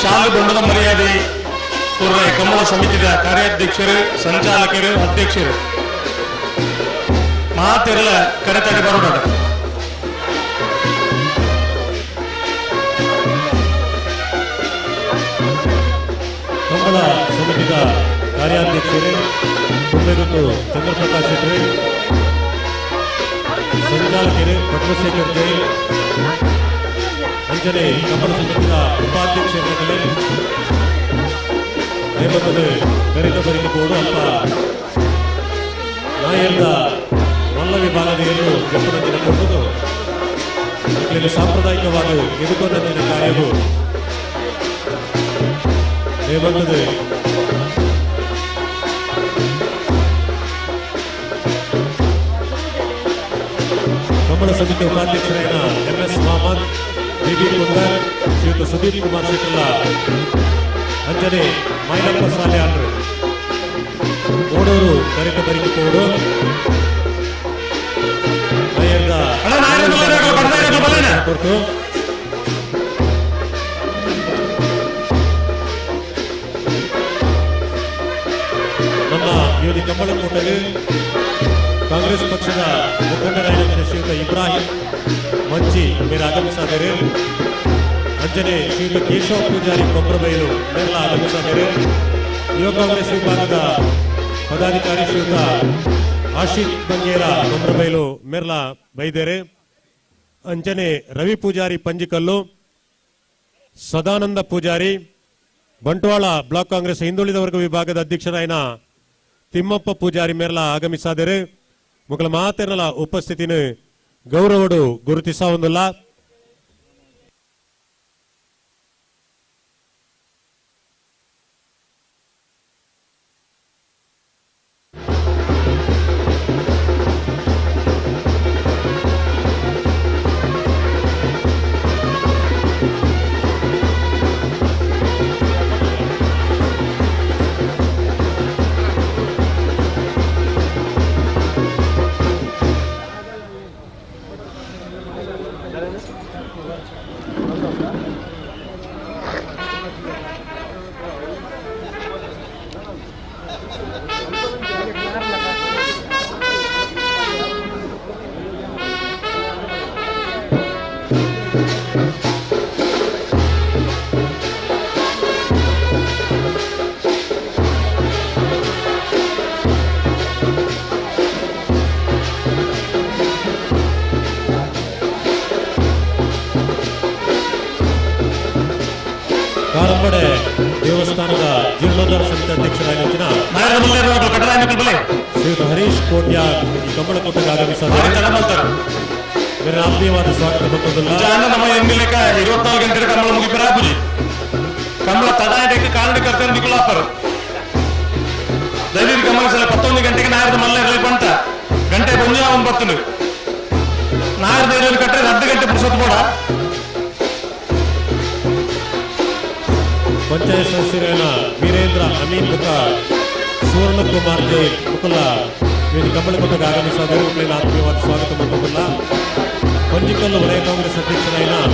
ಶಾಲೆ ಬಣ್ಣದ ಮರ್ಯಾದೆ ಕಂಬಳ ಸಮಿತಿಯ ಕಾರ್ಯಾಧ್ಯಕ್ಷರು ಸಂಚಾಲಕರು ಅಧ್ಯಕ್ಷರು ಮಾತೆಲ್ಲ ಕರೆತಡಿ ಬರೋಣ. ಕಂಬಳ ಸಮಿತಿಯ ಕಾರ್ಯಾಧ್ಯಕ್ಷರು ಕುಂಬೇಗುತ್ತು ಚಂದ್ರಪ್ರಕಾಶ್ ಶೆಟ್ಟಿ, ಸಂಚಾಲಕರು ಪದ್ಮಶೇಖರ್ ಜೈನ್, ಅಂಚನೆ ಕಂಬಳ ಸಮಿತಿಯ ಉಪಾಧ್ಯಕ್ಷರುಗಳೇ ನೇಮಕದ ಕರೆತ ಬರಿಕೊಂಡು ಅಲ್ಪ ನಾಯರ್ದ ಮಲ್ಲ ವಿಭಾಗದ ಏನು ಜಪ್ಪನಂಚಿನ ಕೊಡುವುದು ಇಲ್ಲಿ ಸಾಂಪ್ರದಾಯಿಕವಾಗಿ ಎದುಕೊಂಡಂಚಿನ ಕಾರ್ಯವು ನೇಮಕದ ಕಂಬಳ ಸಮಿತಿ ಉಪಾಧ್ಯಕ್ಷರಾದ MS ಮಹಮ್ಮದ್, ಬಿಬಿ ಕುಂದರ್, ಶ್ರೀಯುತ ಸುದೀಪ್ ಕುಮಾರ್ ಶೆಟ್ಟಲ್ಲ, ಅಂಜನೆ ಮೈಲಪ್ಪ ಸಾಲೆ ಆಳ್ರು, ಓಡೂರು ಕರೆತ ಬರಿಕೊಂಡು ಕೊಟ್ಟು ನಮ್ಮ ಯೋಧಿ ಕಂಬಳಕೋಟೆಗೆ ಕಾಂಗ್ರೆಸ್ ಪಕ್ಷದ ಮುಖಂಡರಾದ ಶ್ರೀಯುತ ಇಬ್ರಾಹಿಂ ಮಂಚಿ ಮೇರೆ ಆಗಮಿಸಿದರೆ, ಅಂಜನೆ ಶ್ರೀಯುತ ಕೇಶವ ಪೂಜಾರಿ ಕೊಬ್ರಬೈಲು ಮೇರೆಲ್ಲ ಆಗಮಿಸಿದರೆ, ಯುವ ಕಾಂಗ್ರೆಸ್ ವಿಭಾಗದ ಪದಾಧಿಕಾರಿ ಶ್ರೀಯುತ ಆಶಿಕ್ ಬಂಗೇರ ಕೊಬ್ರಬೈಲು ಮೇರೆಲ್ಲ ಬೈದೇರೆ, ಅಂಜನೆ ರವಿ ಪೂಜಾರಿ ಪಂಜಿಕಲ್ಲು, ಸದಾನಂದ ಪೂಜಾರಿ, ಬಂಟ್ವಾಳ ಬ್ಲಾಕ್ ಕಾಂಗ್ರೆಸ್ ಹಿಂದುಳಿದ ವರ್ಗ ವಿಭಾಗದ ಅಧ್ಯಕ್ಷರಾಯನ ತಿಮ್ಮಪ್ಪ ಪೂಜಾರಿ ಮೇರೆಲ್ಲ ಆಗಮಿಸಿದರೆ, ಮುಖಲ ಮಾತೆರಲ ಉಪಸ್ಥಿತಿನ ಗೌರವಡು ಗುರುತಿಸ ಹೊಂದಿಲ್ಲ. ಕೋಟ್ಯ ಈ ಕಂಬಳಕೋಟೆಗೆ ಆಗಮಿಸಿದ್ದಾರೆ. ಬೇರೆ ಆತ್ಮೀಯವಾದ ಸ್ವಾಗತ ಬಂದಲ್ಲ. ನಮ್ಮ ಎಂದಿಲೆಕ್ಕ 24 ಗಂಟೆ ಕಂಬಳ ಮುಗಿಪರಾಪುಜಿ ಕಂಬಳ ತಡಾಯಕ್ಕೆ ಕಾರಣಕರ್ತರು ನಿಕುಲಾಪರು ದೈವಿಕ ಗಮನಿಸಲ 11 ಗಂಟೆಗೆ ನಾಯರದ ಮಲ್ಲ ಇರಲಿ ಬಂಟ ಗಂಟೆ ಬಂಜ 9 ನಾಯರದ ಇರಲಿ ಕಟ್ಟರೆ 10 ಗಂಟೆ ಪುರುಸತ್ ಕೂಡ ಪಂಚಾಯತ್ ಸದಸ್ಯರಾದ ವೀರೇಂದ್ರ ಅಮೀನ್ ಮುಖ ಸುವರ್ಣ ಕುಮಾರ್ ಜೈನ್ ಮುಕುಲ ಇವರು ಕಂಬಳಕೋಟೆಗೆ ಆಗಮಿಸಿದ್ದಾರೆ. ಆತ್ಮೀಯವಾದ ಸ್ವಾಗತ ಬಂದಲ್ಲ. ಪಂಜಿಕಲ್ಲು ವಲಯ ಕಾಂಗ್ರೆಸ್ ಅಧ್ಯಕ್ಷರಾದ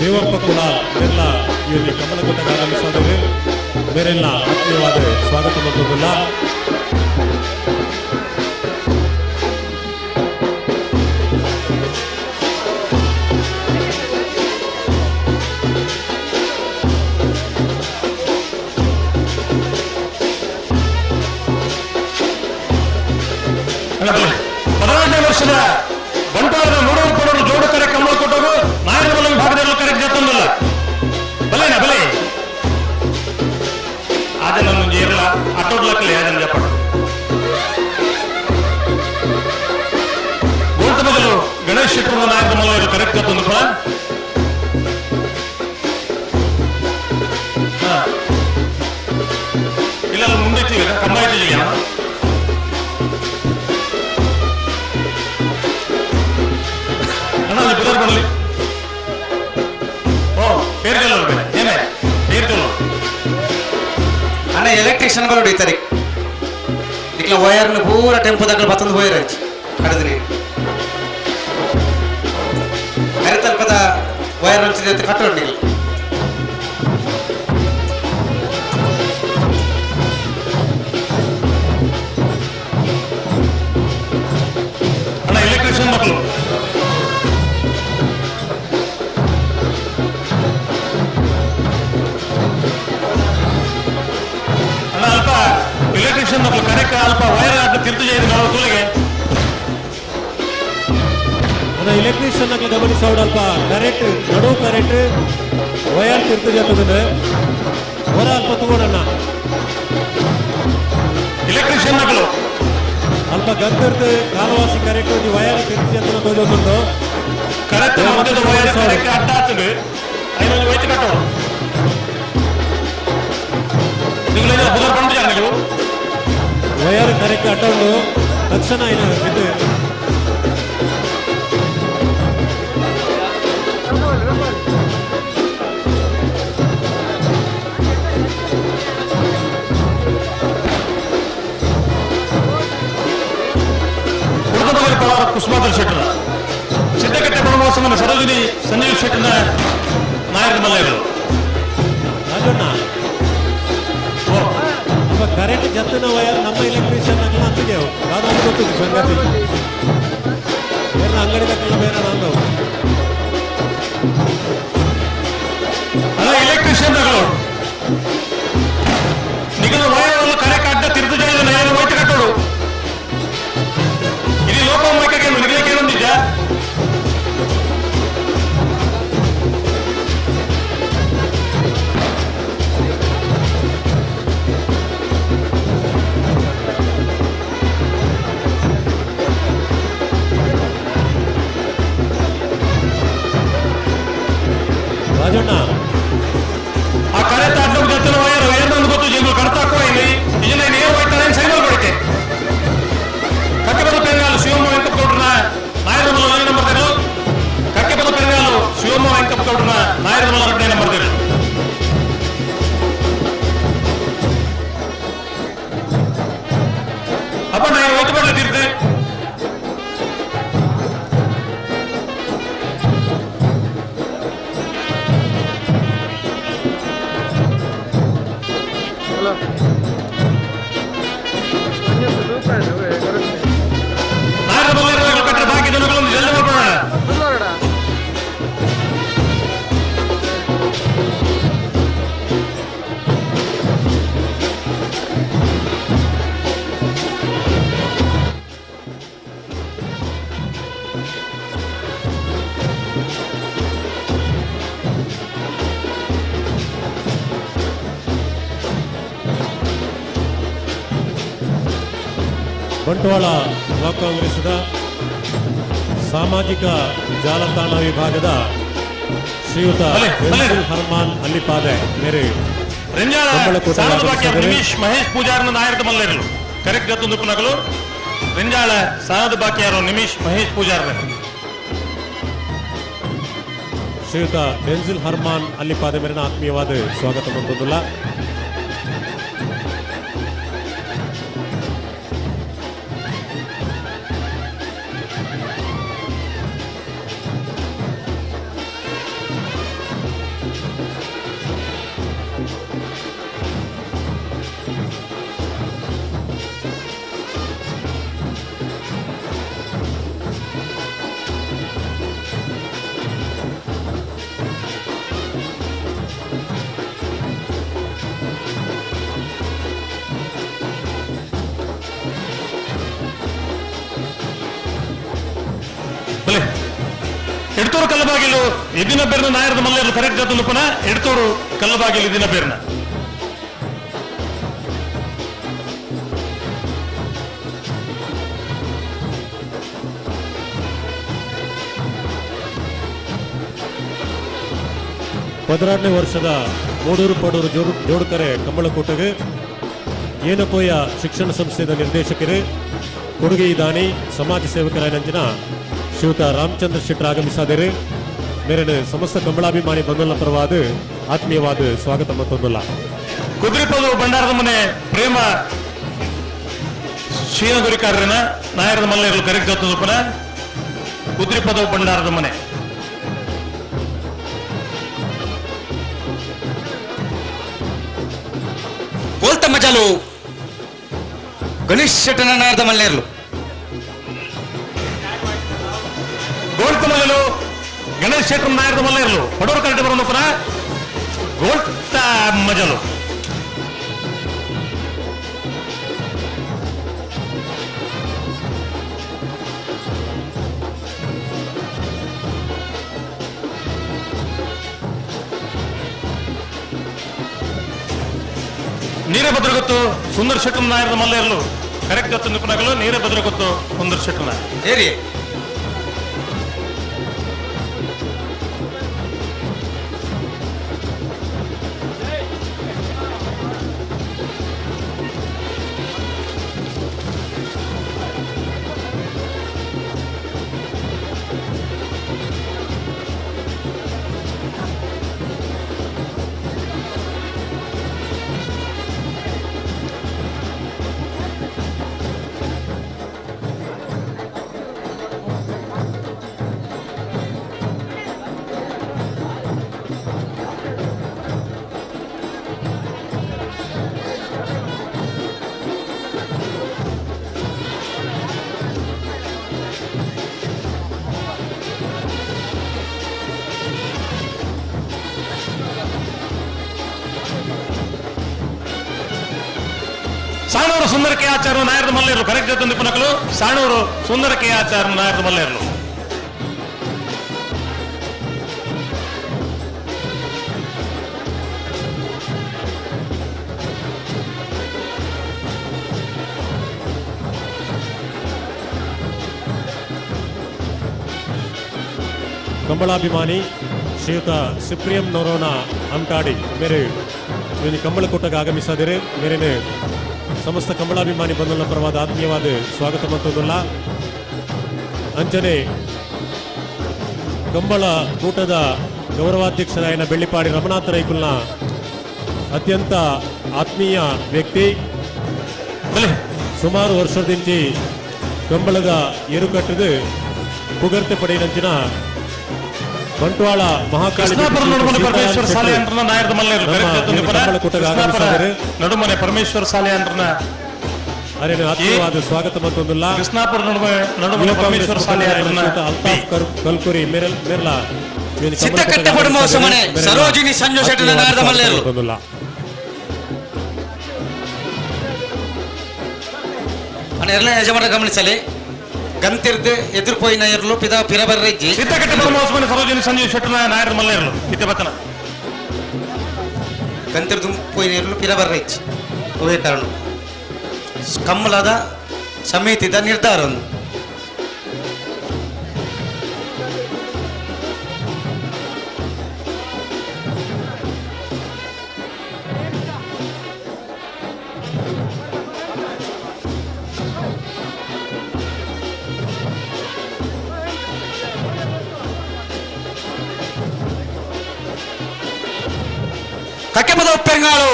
ದೇವಪ್ಪ ಕುಲಾಲ್ ಇವರೆಲ್ಲ ಇವರಿಗೆ ಕಂಬಳಕೋಟೆಗೆ ಆಗಮಿಸಿದ್ದಾರೆ. ಬೇರೆಲ್ಲ ಆತ್ಮೀಯವಾದ ಸ್ವಾಗತ ಬಂದಲ್ಲ. ಹದಿನೆಂಟನೇ ವರ್ಷದ ಬಂಟ್ವಾಳದ ನೋಡೋರು ಕೊಡೋರು ಜೋಡು ಕರೆ ಕಂಬಳ ಕೊಟ್ಟೋರು ನಾಯಕ ಬಲ ಭಾಗದಲ್ಲಿ ಕರೆಕ್ಟ್ ಜೊತ್ತೊಂದಿಲ್ಲ ಬಲೇನಾ ಬಲೆ ಅದನ್ನು ಏರಲ್ಲ ಅಟ್ಟೋಡ್ಲಕ್ಕಲಿ ಅದನ್ನು ಜಪ್ಪ ಗೋಲ್ತ ಮೊದಲು ಗಣೇಶ್ ಶೆಟ್ಟರು ನಾಯಕ ಮಲ ಕರೆಕ್ಟ್ ಜೊತ್ತೊಂದು ಫಲ ಇಲ್ಲ ಮುಂದೆ ಕಂಬ ಇಟ್ಟಿದ್ದೀಯ ಬುಧರ್ ಬರಲಿ ಓ ಪೇರ್ಗಲ್ಲ ಏನೇ ಪೇರ್ಗಲ್ಲ ಅಣ್ಣ ಎಲೆಕ್ಟ್ರಿಷಿಯನ್ ಬರೋಡು ಇತ್ತಾರೆ ಇಟ್ಲ ವಯರ್ನ ಪೂರ ಟೆಂಪೋ ತಕ್ಕ ಮತ್ತೊಂದು ವಯರ್ ಹಚ್ಚಿ ಕಡಿದ್ರಿ ಕರೆತಲ್ಪದ ವಯರ್ ಹಚ್ಚಿದೆ ಅಂತ ಕಟ್ಟೋಡಿಲ್ಲ ಅಣ್ಣ ಎಲೆಕ್ಟ್ರಿಷಿಯನ್ ಮಕ್ಕಳು ಎಲೆಕ್ಟ್ರಿಷಿಯನ್ ಮಕ್ಕಳು ಕರೆಕ್ಟ್ ಅಲ್ಪ ವೈರ್ ಆದ ತಿರ್ತು ചെയ്ത് ನಾವು ತೂಲಿಗೆ ಅಣ್ಣ ಎಲೆಕ್ಟ್ರಿಷಿಯನ್ ಮಕ್ಕಳು ಗಮನಿಸೋಡು ಅಲ್ಪ ಕರೆಕ್ಟ್ ನಡು ಕರೆಕ್ಟ್ ವೈರ್ ತಿರ್ತು ಜೊತೆ ಹೊರ ಅಲ್ಪ ತಗೋಣ ಎಲೆಕ್ಟ್ರಿಷಿಯನ್ ಮಕ್ಕಳು ಅಲ್ಪ ಗಂತಿರ್ದು ಕಾಲವಾಸಿ ಕರೆಕ್ಟ್ ಒಂದು ವೈರ್ ತಿರ್ತು ಜೊತೆ ತೋಜೊಂದು ಕರೆಕ್ಟ್ ಮಧ್ಯದ ವೈರ್ ಕರೆಕ್ಟ್ ಅಡ್ಡ ಆಗ್ತದೆ ಐನೊಂದು ವೈಟ್ ಕಟ್ಟೋಣ ನಿങ്ങളೇನೋ ಬುಧರ್ ಬಂದಿಲ್ಲ ನೀವು ವಯರ್ ಕರೆಕ್ಟ್ ಅಡ್ಡೊಂಡು ತಕ್ಷಣ ಇದು ಕುಸುಮಾಧರ್ ಶೆಟ್ಟರ ಸಿದ್ದಕಟ್ಟೆ ಬಣಮೋತ್ಸವನ ಸರೋಜಿನಿ ಸಂಜೀವ್ ಶೆಟ್ಟನ ನಾಯಕರ ಮಲ್ಲ ರಾಜಣ್ಣ ಕರೆಂಟ್ ಜತ್ತಿನ ವಯರ್ ನಮ್ಮ ಎಲೆಕ್ಟ್ರಿಷಿಯನ್ ಆಗಲ್ಲ ಅಂತಿದ್ದೆವು ಅದೊಂದು ಗೊತ್ತಿತ್ತು ಸಂಗತಿ ಬೇರೆ ಅಂಗಡಿ ತಕ್ಕಲ್ಲ ಬೇರೆ ನಂದು ಅಲ್ಲ ಎಲೆಕ್ಟ್ರಿಷಿಯನ್ ನಿಗದ ವಯರ್ ಕರೆಕ್ಟ್ ಅಡ್ಡ ತಿರುತು ಜಾಯಿದ ನಾನು ವೈಟ್ ಕಟ್ಟೋಡು ಇಲ್ಲಿ ಲೋಪ ಮೈಕಗೆ ನಿಗಲಿಕ್ಕೆ ಏನೊಂದಿದ್ದ ರಾಜಣ್ಣ ಆ ಕರೆ ತಾಡ್ಲೋಕ್ ಜೊತೆ ಬಂಟ್ವಾಳ ಬ್ಲಾಕ್ ಕಾಂಗ್ರೆಸ್ನ ಸಾಮಾಜಿಕ ಜಾಲತಾಣ ವಿಭಾಗದ ಶ್ರೀಯುತ ಹರ್ಮಾನ್ ಅಲ್ಲಿಪಾದೆ ಮೇರೆ ನಿಮಿಷ್ ಮಹೇಶ್ ಪೂಜಾರ ನಾಯರದ ಮಲ್ಲೇರು ಕರೆಕ್ಟ್ ಗತ್ತೊಂದು ಪುನಗಲು ರೆಂಜಾಳ ಸಾನದ ಬಾಕಿಯಾರು ನಿಮಿಷ್ ಮಹೇಶ್ ಪೂಜಾರ ಶ್ರೀಯುತ ಡೆನ್ಸಿಲ್ ಹರ್ಮಾನ್ ಅಲ್ಲಿಪಾದೆ ಮೇರಿನ ಆತ್ಮೀಯವಾದ ಸ್ವಾಗತ ಹೊಂದೋದಿಲ್ಲ. ಎಡ್ತೂರು ಕಲ್ಲಬಾಗಿಲು ಎದಿನ ಬೇರ್ನ ನಾಯರದ ಮಲ್ಲೇರು ಕರೆಕ್ಟ್ ಜೊತೆ ಪುನಃ ಎಡ್ತೂರು ಕಲ್ಲಬಾಗಿಲು ಎದಿನ ಬೇರ್ನ ಪದರಾರನೇ ವರ್ಷದ ಮೂಡೂರು ಪಡೂರು ಜೋಡುಕರೆ ಕಂಬಳಕೂಟಗೆ ಏನಪೋಯ ಶಿಕ್ಷಣ ಸಂಸ್ಥೆಯ ನಿರ್ದೇಶಕರು ಕೊಡುಗೆ ದಾನಿ ಸಮಾಜ ಸೇವಕರಾಯನಂಚಿನ ಶ್ರೀಯುತ ರಾಮಚಂದ್ರ ಶೆಟ್ಟರ್ ಆಗಮಿಸಿದರೆ ಮೇರೆ ಸಮಸ್ತ ಕಂಬಳಾಭಿಮಾನಿ ಬಂಧುಗಳ ಪರವಾದ ಆತ್ಮೀಯವಾದ ಸ್ವಾಗತ ಮತ್ತೊಂದಲ್ಲ. ಕುದುರೆಪದು ಭಂಡಾರದ ಮನೆ ಪ್ರೇಮ ಶ್ರೀನಗುರಿಕಾರನ ನಾಯರದ ಮಲ್ಲೇರು ಕರೆಕ್ಟ್ ಜೊತೆ ಪುನಃ ಕುದುರೆಪದ ಭಂಡಾರದ ಮನೆ ಬೋಲ್ತ ಮಜಾಲು ಗಣೇಶ್ ಶೆಟ್ಟನ ನಾಯರದ ಮಲ್ಲೇರ್ಲು ಗೋಲ್ತ ಮಲ್ಲಲು ಗಣೇಶ್ ಶೆಟ್ಟರ್ ನಾಯರದ ಮಲ್ಲೇರ್ಲು ಪಡೋರು ಕರೆಕ್ಟ್ ಬರೋದು ಪುನಃ ಗೋಲ್ತ ಮಜಲು ನೀರೇ ಭದ್ರಗೊತ್ತು ಸುಂದರ್ ಶೆಟ್ಟರ್ ನಾಯರದ ಮಲ್ಲೇರ್ಲು ಕರೆಕ್ಟ್ ಗೊತ್ತು ನಿಪುಣಗಳು ನೀರೇ ಭದ್ರಗೊತ್ತು ಸುಂದರ್ ಶೆಟ್ಟರ್ ಏರಿ ಸಾಣೂರು ಸುಂದರ ಕೆ ಆಚಾರ ನಾಯರದ ಮಲ್ಲೇರ್ಲು ಕರೆಕ್ಟ್ ಜೊತೆ ನಿಪುಣಗಳು ಸಾಣೂರು ಸುಂದರ ಕೆ ಆಚಾರ ನಾಯರದ ಮಲ್ಲೇರ್ಲು ಕಂಬಳಾಭಿಮಾನಿ ಶ್ರೀಯುತ ಸಿಪ್ರಿಯಂ ನೊರೋನ ಅಂಟಾಡಿ ಮೇರೆ ಕಂಬಳಕೂಟಕ್ಕೆ ಆಗಮಿಸಿದರೆ ಮೇರೆ ಸಮಸ್ತ ಕಂಬಳಾಭಿಮಾನಿ ಬಂಧುಗಳ ಪರವಾದ ಆತ್ಮೀಯವಾದ ಸ್ವಾಗತ ಮತ್ತೊಂದಲ್ಲ. ಅಂಚನೆ ಕಂಬಳ ಕೂಟದ ಗೌರವಾಧ್ಯಕ್ಷರಾಯನ ಬೆಳ್ಳಿಪಾಡಿ ರಮನಾಥ ರೈಕುಲ್ನ ಅತ್ಯಂತ ಆತ್ಮೀಯ ವ್ಯಕ್ತಿ. ಸುಮಾರು ವರ್ಷದಿಂಚಿ ಕಂಬಳದ ಏರುಕಟ್ಟದು ಪುಗರ್ತೆ ಪಡೆಯಿನಂಚಿನ ಬಂಟ್ವಾಳ ಮಹಾಕಾಳಿ ಪರಮೇಶ್ವರ ಶಾಲೆ ಅಂದ್ರನ ನಾಯರದ ಮಲ್ಲೇರು ನಡುಮನೆ ಪರಮೇಶ್ವರ ಶಾಲೆ ಅಂದ್ರನ ಅರೇನು ಆತ್ಮೀಯವಾದ ಸ್ವಾಗತ ಮತ್ತೊಂದಿಲ್ಲ. ಕೃಷ್ಣಾಪುರ ನಡುಮನೆ ಪರಮೇಶ್ವರ ಶಾಲೆ ಅಲ್ತಾಫ್ ಕಲ್ಕುರಿ ಮೆರ್ಲಾ ಸಿದ್ದಕಟ್ಟ ಪಡುಮೋಸ ಮನೆ ಸರೋಜಿನಿ ಸಂಜು ಶೆಟ್ಟನ ನಾಯರದ ಮಲ್ಲೇರು ಅಣ್ಣ ಎಲ್ಲ ಯಜಮಾನ ಗಮನಿಸಲಿ ಗಂತಿರ್ದು ಎದುರುಪೋಯಿನ ಇರಲು ಪಿರಬರ್ರಜ್ಜಿ ಸಿದ್ದಕಟ್ಟ ಪಡುಮೋಸ ಮನೆ ಸರೋಜಿನಿ ಸಂಜು ಶೆಟ್ಟನ ನಾಯರದ ಮಲ್ಲೇರು ಇತ್ತೆ ಬತ್ತನ ಗಂತಿರ್ದು ಪೋಯಿನ ಇರಲು ಪಿರಬರ್ರಜ್ಜಿ ಅವೇ ಕಾರಣ ಕಮ್ಮಲಾದ ಸಮಿತಿದ ನಿರ್ಧಾರ ಒಂದು. ಕಕ್ಕೆಪದ ಉಪ್ಪೆಂಗಾಳು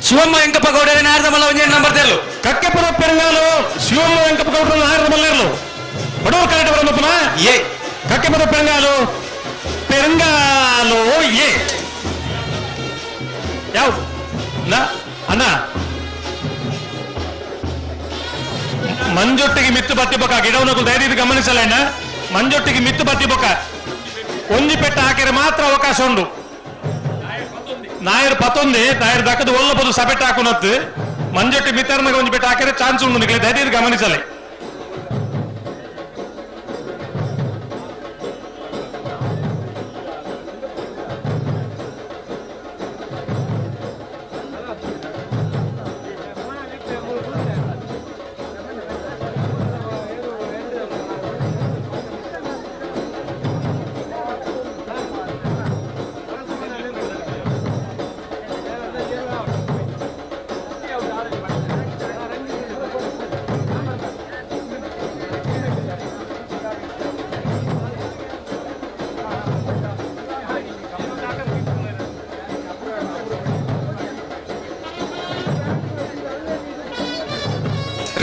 ಶಿವಮ್ಮ ವೆಂಕಪ್ಪ ಗೌಡರ ನಾರದಮಲ್ಲ ಒಂಜೆ ನಂಬರ್ ತೆರಲು. ಕಕ್ಕೆಪುರ ಪೆರಂಗಾಲು ಶಿವಮ್ಮ ವೆಂಕಪ್ಪ ಗೌಡರ ನಾರದ ಮಲ್ಲೇರ್ಲು ಬಡವರು ಕರೆಕ್ಟ್ ಬರೋದಪ್ಪನ ಏ ಕಕ್ಕೆಪುರ ಪೆರಂಗಾಲು ಏ ಯಾವ್ದು ಅಣ್ಣ ಮಂಜೊಟ್ಟಿಗೆ ಮಿತ್ತು ಬತ್ತಿ ಬೊಕ್ಕ ಗಿಡವನ್ನ ಧೈರ್ಯದ ಗಮನಿಸಲೇನ ಮಂಜೊಟ್ಟಿಗೆ ಮಿತ್ತು ಬತ್ತಿ ಬೊಕ್ಕ ಒಂಜಿ ಪೆಟ್ಟ ಹಾಕಿದ್ರೆ ಮಾತ್ರ ಅವಕಾಶ ಉಂಟು. ನಾಯರ್ ಪತ್ತೊಂದೆ ನಾಯರ್ ದಕ್ಕದು ಒಲ್ಲಬಹುದು ಸಪೆಟ್ಟ ಹಾಕೋನತ್ತು ಮಂಜೊಟ್ಟಿ ಮಿತ್ತರ್ನಾಗ ಒಂಜಿ ಪೆಟ್ಟ ಹಾಕಿದ್ರೆ ಚಾನ್ಸ್ ಉಂಟು ನಿಕ್ಲೆ ಧೈರ್ಯದ ಗಮನಿಸಲೇ.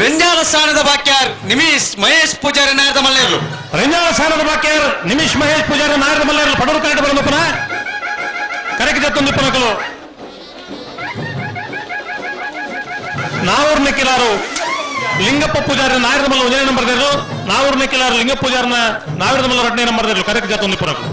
ರಂಜಾನ ಸ್ಥಾನದ ಬಾಕ್ಯಾರ್ ನಿಮಿಷ್ ಮಹೇಶ್ ಪೂಜಾರಿ ನಾರದ ಮಲ್ಲೇರ್ಲು. ರಂಜಾನ ಸ್ಥಾನದ ಬಾಕ್ಯಾರ್ ನಿಮಿಷ್ ಮಹೇಶ್ ಪೂಜಾರಿ ನಾರದ ಮಲ್ಲೇರ್ಲು ಪಡವರು ಕರೆಕ್ಟ್ ಬರೋದಪ್ಪನ ಕರೆಕ್ಟ್ ಜತ್ತೊಂದು ಪನಕಲು ನಾವೂರ್ ನೆಕ್ಕಿಲಾರು ಲಿಂಗಪ್ಪ ಪೂಜಾರಿ ನಾರದ ಮಲ್ಲ ಒಂದನೇ ನಂಬರ್ ದೇರು ನಾವೂರ್ ನೆಕ್ಕಿಲಾರು ಲಿಂಗಪ್ಪ ಪೂಜಾರನ ನಾರದ ಮಲ್ಲ 2ನೇ ನಂಬರ್ ದೇರು ಕರೆಕ್ಟ್ ಜತ್ತೊಂದು ಪನಕಲು.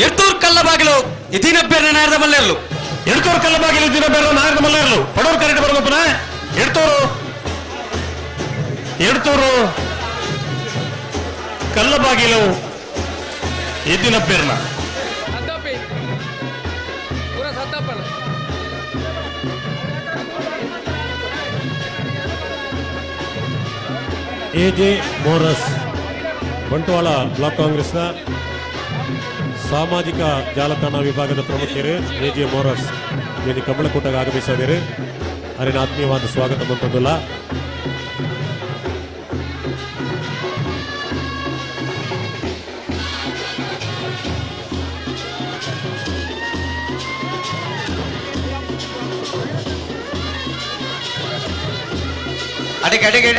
ಎರ್ತೂರ್ ಕಲ್ಲಬಾಗಿಲು ಇದಿನಬ್ಬೆರ್ನ ನಾರದ ಮಲ್ಲೇರ್ಲು. ಎಡ್ತೂರು ಕಲ್ಲಬಾಗಿಲು ಇದಿನಬ್ಬೆರ್ನ ನಾರದ ಮಲ್ಲೇರ್ಲು ಪಡವರು ಕರೆಕ್ಟ್ ಬರೋದಪ್ಪನ ಎಡ್ತೂರು ಕಲ್ಲಬಾಗಿಲು ಎದ್ದಿನಬ್ಬೆರ್ನ ಎಜೆ ಮೋರಸ್ ಬಂಟ್ವಾಳ ಬ್ಲಾಕ್ ಕಾಂಗ್ರೆಸ್ನ ಸಾಮಾಜಿಕ ಜಾಲತಾಣ ವಿಭಾಗದ ಪ್ರಮುಖರು ಎಜೆ ಮೋರಸ್ ಇಲ್ಲಿ ಕಮಲಕೂಟಗೆ ಆಗಮಿಸಿದರೆ ಅರಿನ ಆತ್ಮೀಯವಾದ ಸ್ವಾಗತ ಬಂತಂದಿಲ್ಲ.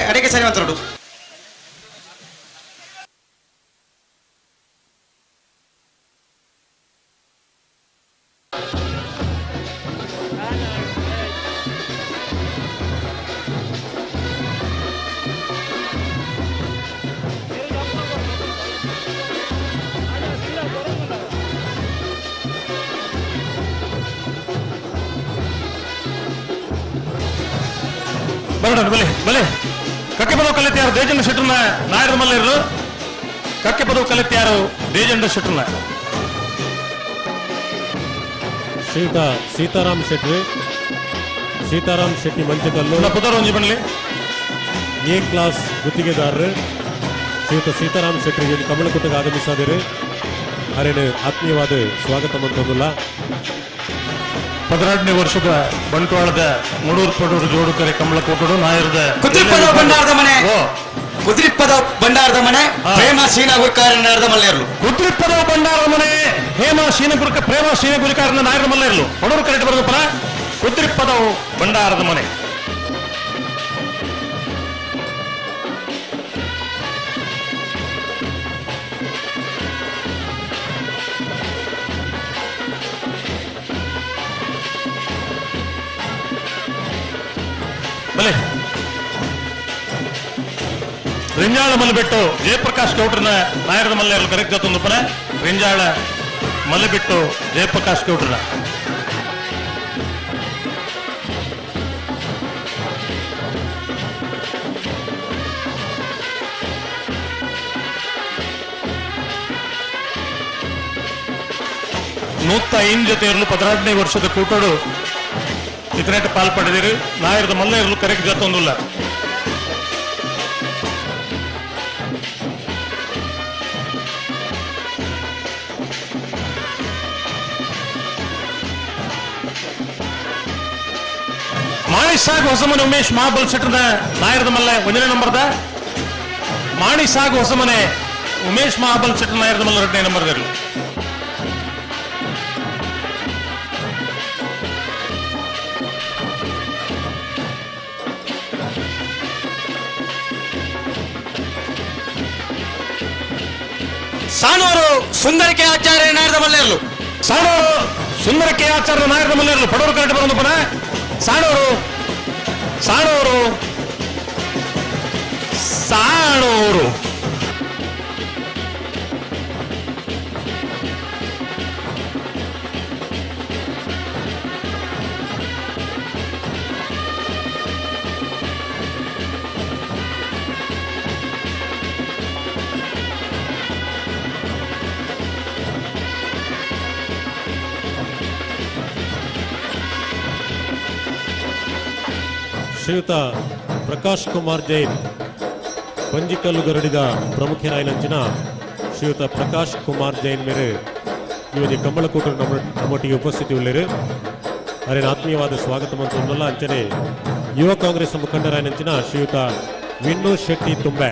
ಅಡಿಗೆ ಸರಿ ಮಾತಾಡು. ಬರೋಣ ಬಲೆ ಬಲೆ ಕಕ್ಕೆ ಪದವು ಕಲಿತಾರು ದೇಜಂಡ ಶೆಟ್ರನ ನಾಯರದ ಮಲ್ಲೇರು ಕಕ್ಕೆ ಪದವು ಕಲಿತಾರು ದೇಜಂಡ ಶೆಟ್ರನ ಶ್ರೀಯುತ ಸೀತಾರಾಮ್ ಶೆಟ್ಟಿ ಸೀತಾರಾಮ್ ಶೆಟ್ಟಿ ಮಂಚಕಲ್ಲು ಪುದರ್ ಒಂಜಿ ಬನ್ಲಿ ಎ ಕ್ಲಾಸ್ ಗುತ್ತಿಗೆದಾರರು ಶ್ರೀಯುತ ಸೀತಾರಾಮ್ ಶೆಟ್ಟಿಗೆ ಕಮಲಕೂಟಗೆ ಆಗಮಿಸಿದರೆ ಅರಿನ ಆತ್ಮೀಯವಾದ ಸ್ವಾಗತ ಮಂತಂದಿಲ್ಲ. 12ನೇ ವರ್ಷದ ಬಂಟ್ವಾಳದ ಮೂಡೂರು ಪಡೂರು ಜೋಡುಕರೆ ಕಮಲಕೋಟಡು ನಾಯರದ ಕುದ್ರಿಪ್ಪದ ಭಂಡಾರದ ಮನೆ ಕುದ್ರಿಪ್ಪದ ಭಂಡಾರದ ಮನೆ ಪ್ರೇಮ ಶೀನ ಗುರುಕಾರ ನಾರದ ಮಲ್ಲೇರ್ಲು. ಕುದ್ರಿಪ್ಪದ ಭಂಡಾರದ ಮನೆ ಹೇಮ ಶೀನ ಗುರುಕ ಪ್ರೇಮ ಶೀನ ಗುರುಕಾರನ ನಾಯರದ ಮಲ್ಲೇರ್ಲು ಪಡೂರು ಕರೆಕ್ಟ್ ಬರೋದಪ್ಪನ ಕುದ್ರಿಪ್ಪದವು ಭಂಡಾರದ ಮನೆ. ಬಲೆ ರಿಂಜಾಳ ಮಲ್ಲಿಬಿಟ್ಟು ಜಯಪ್ರಕಾಶ್ ಗೌಡ್ರನ ನಾಯರದ ಮಲ್ಲೆಯರು ಕರೆಕ್ಟ್ ಜೊತೆ ಪನ ರಿಂಜಾಳ ಮಲ್ಲಿಬಿಟ್ಟು ಜಯಪ್ರಕಾಶ್ ಗೌಡ್ರನ ನೂತ್ತ ಐನ್ ಜೊತೆ ಇರಲು 18ನೇ ವರ್ಷದ ಕೂಟೋಡು ಇತನೇಟ ಪಾಲ್ಪಡಿದಿರಿ ನಾಯರದ ಮಲ್ಲ ಇರಲು ಕರೆಕ್ಟ್ ಜೊತ್ತೊಂದಿಲ್ಲ. ಮಾಣಿಸಾಗ್ ಹೊಸಮನೆ ಉಮೇಶ್ ಮಹಾಬಲ್ ಶೆಟ್ಟರ್ನ ನಾಯರದ ಮಲ್ಲ 1ನೇ ನಂಬರ್ದ ಮಾಣಿಸಾಗ್ ಹೊಸಮನೆ ಉಮೇಶ್ ಮಹಾಬಲ್ ಶೆಟ್ಟರ್ ನಾಯರದ ಮಲ್ಲ 2ನೇ ನಂಬರ್ದಲ್ಲಿ. ಸಾಣೂರು ಸುಂದರಕೆ ಆಚಾರ್ಯ ನಾಯರದ ಮಲ್ಲೇರ್ಲು. ಸಾಣೂರು ಸುಂದರಕೆ ಆಚಾರ್ಯ ನಾಯರದ ಮಲ್ಲೇರ್ಲು ಪಡೋರು ಕರೆಕ್ಟ್ ಬರೋದು ಪನ ಸಾಣೂರು ಸಾಣೂರು ಸಾಣೂರು ಶ್ರೀಯುತ ಪ್ರಕಾಶ್ ಕುಮಾರ್ ಜೈನ್ ಪಂಜಿಕಲ್ಲು ಗರಡಿದ ಪ್ರಮುಖರಾಯಿನಂಚಿನ ಶ್ರೀಯುತ ಪ್ರಕಾಶ್ ಕುಮಾರ್ ಜೈನ್ ಮೇರೆ ಇವರಿಗೆ ಕಂಬಳಕೂಟರು ನಮ್ಮೊಟ್ಟಿಗೆ ಉಪಸ್ಥಿತಿ ಉಳ್ಳೇರು ಅರೇನ ಆತ್ಮೀಯವಾದ ಸ್ವಾಗತ ಮಂತ್ರಲ್ಲ ಅಂಚನೆ ಯುವ ಕಾಂಗ್ರೆಸ್ ಮುಖಂಡರಾಯಿನಂಚಿನ ಶ್ರೀಯುತ ವಿಣ್ಣು ಶೆಟ್ಟಿ ತುಂಬೆ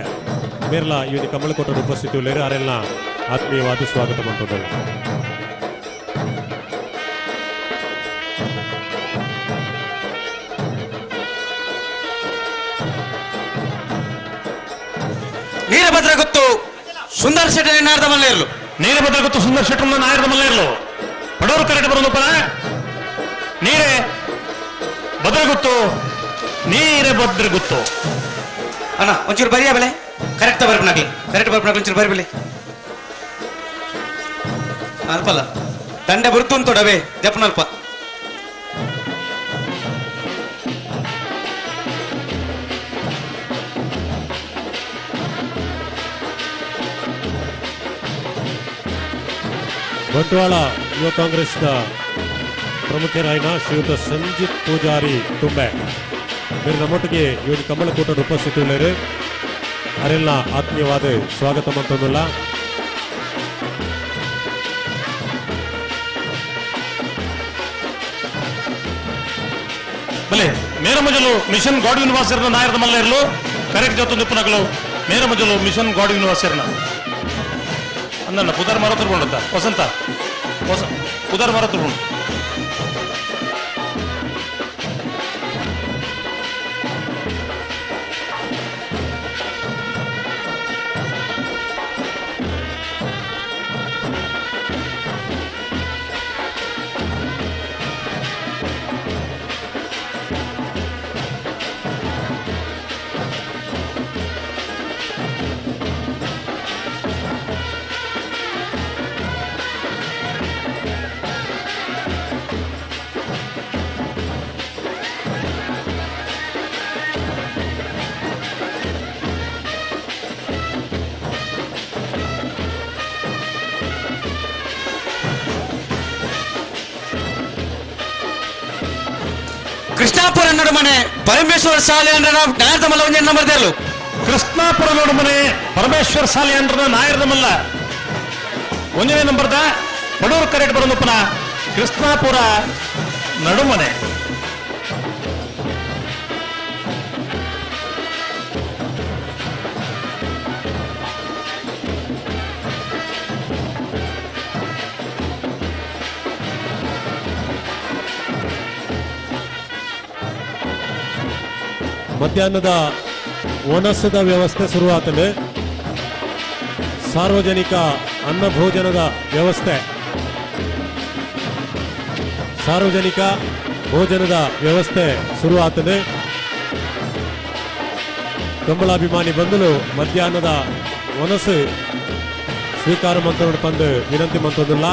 ಮೇರ್ಲ ಇವರಿಗೆ ಕಂಬಳಕೂಟರು ಉಪಸ್ಥಿತಿ ಉಳ್ಳೇರು ಅರೆಲ್ಲ ಆತ್ಮೀಯವಾದ ಸ್ವಾಗತ ಮಂತ್ರಗಳು. ನೀರಭದ್ರ ಗೊತ್ತು ಸುಂದರ ಶೆಟ್ಟರ್ ನಾಯರದ ಮಲ್ಲೇರ್ಲು. ನೀರಭದ್ರ ಗೊತ್ತು ಸುಂದರ ಶೆಟ್ಟರ್ ನಾಯರದ ಮಲ್ಲೇರ್ಲು ಪಡೋರು ಕರೆಕ್ಟ್ ಬರೋದು ಪನ ನೀರೇ ಭದ್ರ ಗೊತ್ತು ನೀರೇ ಭದ್ರ ಗೊತ್ತು ಅಣ್ಣ ಒಂಚೂರು ಬರಿಯ ಬೆಲೆ ಕರೆಕ್ಟ್ ಬರ್ಪನಾಗ್ಲಿ ಕರೆಕ್ಟ್ ಬರ್ಪನಾಗ್ಲಿ ಒಂಚೂರು ಬರಿ ಬೆಲೆ ಅಲ್ಪಲ್ಲ ದಂಡ ಬರುತ್ತು ಅಂತೋಡವೇ ಜಪ್ಪನಲ್ಪ. ಬಂಟ್ವಾಳ ಯುವ ಕಾಂಗ್ರೆಸ್ನ ಪ್ರಮುಖರಾಯಿನ ಶ್ರೀಯುತ ಸಂಜಿತ್ ಪೂಜಾರಿ ತುಂಬೆ మీరు ನಮ್ಮೊಟ್ಟಿಗೆ ಇವತ್ತು ಕಂಬಳಕೂಟದ ಉಪಸ್ಥಿತಿ ಉಳ್ಳೇರು ಅರೆಲ್ಲ ಆತ್ಮೀಯವಾದ ಸ್ವಾಗತ ಮಂತಂದುಲ್ಲ. ಬಲೆ ಮೇರ ಮಜಲು ಮಿಷನ್ ಗಾಡ್ ಯೂನಿವರ್ಸಿಟಿನ ನಾಯರದ ಮಲ್ಲ ಇರಲು ಕರೆಕ್ಟ್ ಜೊತೆ ಪುನಗಲು ಮೇರ ಮಜಲು ಮಿಷನ್ ಗಾಡ್ ಯೂನಿವರ್ಸಿಟಿನ ಅಂದಣ್ಣ ಪುದರ್ ಮರ ತುರ್ಕೊಂಡಂತ ವಸಂತ ಪುದರ್ ಮರ ತುರ್ಕೊಂಡು ಕೃಷ್ಣಾಪುರ ನಡುಮನೆ ಪರಮೇಶ್ವರ ಶಾಲೆ ಅಂದ್ರೆ ನಾವು ನಾಯರದ ಮಲ್ಲ 1ನೇ ನಂಬರ್ದಲ್ಲೂ. ಕೃಷ್ಣಾಪುರ ನಡುಮನೆ ಪರಮೇಶ್ವರ ಶಾಲೆ ಅಂದ್ರ ನಾಯರದ ಮಲ್ಲ 1ನೇ ನಂಬರ್ದ ಪಡೂರು ಕರೆಕ್ಟ್ ಬರೋದು ಪುನಃ ಕೃಷ್ಣಾಪುರ ನಡುಮನೆ. ಮಧ್ಯಾಹ್ನದ ವನಸದ ವ್ಯವಸ್ಥೆ ಶುರುವಾತದೆ. ಸಾರ್ವಜನಿಕ ಅನ್ನ ಭೋಜನದ ವ್ಯವಸ್ಥೆ ಶುರುವಾತದೆ. ಕಂಬಳಾಭಿಮಾನಿ ಬಂಧುಲು ಮಧ್ಯಾಹ್ನದ ವನಸು ಸ್ವೀಕಾರ ಮಂತ್ರೋಡು ಪಂದು ವಿನಂತಿ ಮಂತೋದಿಲ್ಲ.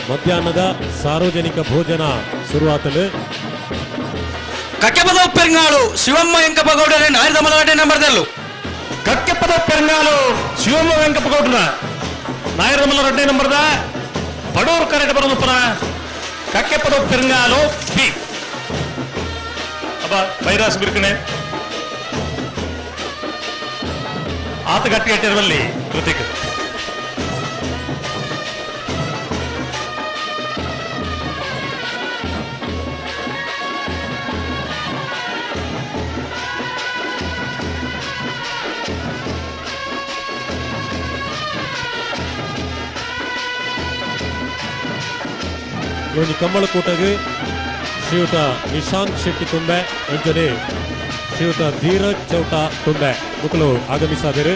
ಮಧ್ಯಾಹ್ನದ ಸಾರ್ವಜನಿಕ ಭೋಜನ ಶುರುವಾತಲು. ಕಕ್ಕೆಪದ ಪೆರ್ನಾಳು ಶಿವಮ್ಮ ವೆಂಕಪ್ಪಗೌಡರ ನಾಯರದ ಮಲಗಡ್ಡೆ ನಂಬರ್ದಲ್ಲು. ಕಕ್ಕೆಪದ ಪೆರ್ನಾಳು ಶಿವಮ್ಮ ವೆಂಕಪ್ಪಗೌಡರ ನಾಯರದ ಮಲಗಡ್ಡೆ ನಂಬರ್ದ ಪಡೂರು ಕರೆಕ್ಟ್ ಬರೋದು ಪುನಃ ಕಕ್ಕೆಪದ ಪೆರ್ನಾಳು ಬಿ ಅಬ್ಬ ವೈರಾಸ್ ಬಿರ್ಕಣೆ ಆತ ಗಟ್ಟಿ ಗಟ್ಟಿರುವಲ್ಲಿ ಕೃತಿಕ್ ಇವನು ಕಂಬಳಕೂಟಗೆ ಶ್ರೀಯುತ ನಿಶಾಂತ್ ಶೆಟ್ಟಿ ತುಂಬೆ ಅಂಜನೆ ಶ್ರೀಯುತ ಧೀರಜ್ ಚೌಟ ತುಂಬೆ ಮುಕ್ಕಲು ಆಗಮಿಸಾದರು.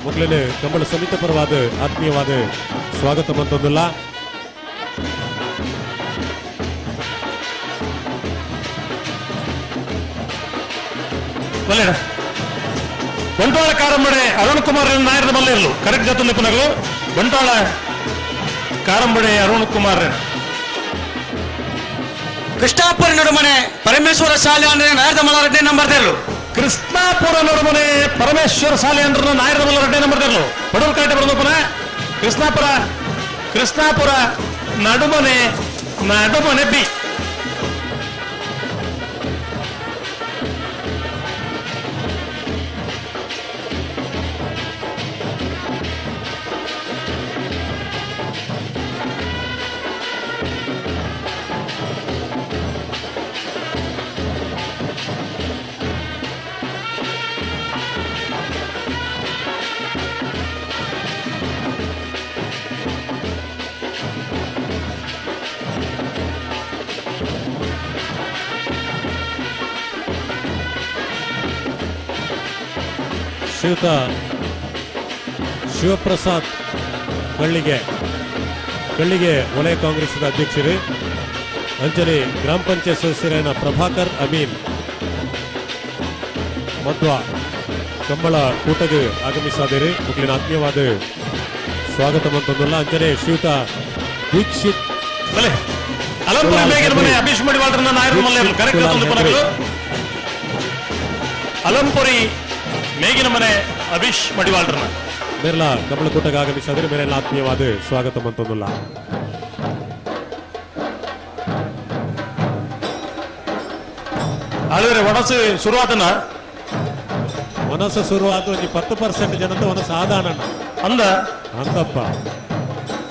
ಮುಕ್ಕಲೇ ಕಂಬಳ ಸಮಿತಿ ಪರವಾದ ಆತ್ಮೀಯವಾದ ಸ್ವಾಗತ ಬಂತೊಂದಿಲ್ಲ. ಬಂಟ್ವಾಳ ಕಾರಂಬಡೆ ಅರುಣ್ ಕುಮಾರ್ ನಾಯರದ ಮಲ್ಲೇರ್ಲು ಕರೆಕ್ಟ್ ಜೊತೆ ಪುನಗು ಬಂಟ್ವಾಳ ಕಾರಂಬಡೆ ಅರುಣ್ ಕುಮಾರ್ ಕೃಷ್ಣಾಪುರ ನಡುಮನೆ ಪರಮೇಶ್ವರ ಶಾಲೆ ಅಂದ್ರೆ ನಾಯರದ ಮಲಗಡ್ಡೆ ನಂಬರ್ದಲ್ಲು. ಕೃಷ್ಣಾಪುರ ನಡುಮನೆ ಪರಮೇಶ್ವರ ಶಾಲೆ ಅಂದ್ರೆ ನಾಯರದ ಮಲಗಡ್ಡೆ ನಂಬರ್ದಲ್ಲು ಪಡೂರು ಕರೆಕ್ಟ್ ಬರೋದು ಪುನಃ ಕೃಷ್ಣಾಪುರ ನಡುಮನೆ ಬಿ ಶ್ರೀಯುತ ಶಿವಪ್ರಸಾದ್ ಕಳ್ಳಿಗೆ ವಲಯ ಕಾಂಗ್ರೆಸ್ನ ಅಧ್ಯಕ್ಷರು ಅಂಜನೆ ಗ್ರಾಮ ಪಂಚಾಯತ್ ಸದಸ್ಯರಾದ ಪ್ರಭಾಕರ್ ಅಮೀನ್ ಮಧ್ವ ಕಂಬಳ ಕೂಟಗೆ ಆಗಮಿಸಾದರೆ ಮುಕ್ಲಿನ ಆತ್ಮೀಯವಾದ ಸ್ವಾಗತ ಮಂತೊಂದಲ್ಲ. ಅಂಜನೆ ಶ್ರೀಯುತ ದೀಕ್ಷಿತ್ ಅಲಂಪುರಿ ಮೇಗಿನ ಮನೆ ಅಭಿಷ್ ಮಡಿವಾಳ್ರನ್ನ ಮೇರೆಲ್ಲ ಕಂಬಳಕೂಟಗೆ ಆಗಮಿಸಾದರೆ ಮೇರೆಲ್ಲ ಆತ್ಮೀಯವಾದ ಸ್ವಾಗತ ಮಂತೊಂದಿಲ್ಲ. ಆಳಿದ್ರೆ ಒಣಸು ಶುರುವಾತನ ವನಸ ಶುರುವಾದ ಒಂದು 10% ಜನತೆ ವನಸ ಆದಾನ ಅಂತಪ್ಪ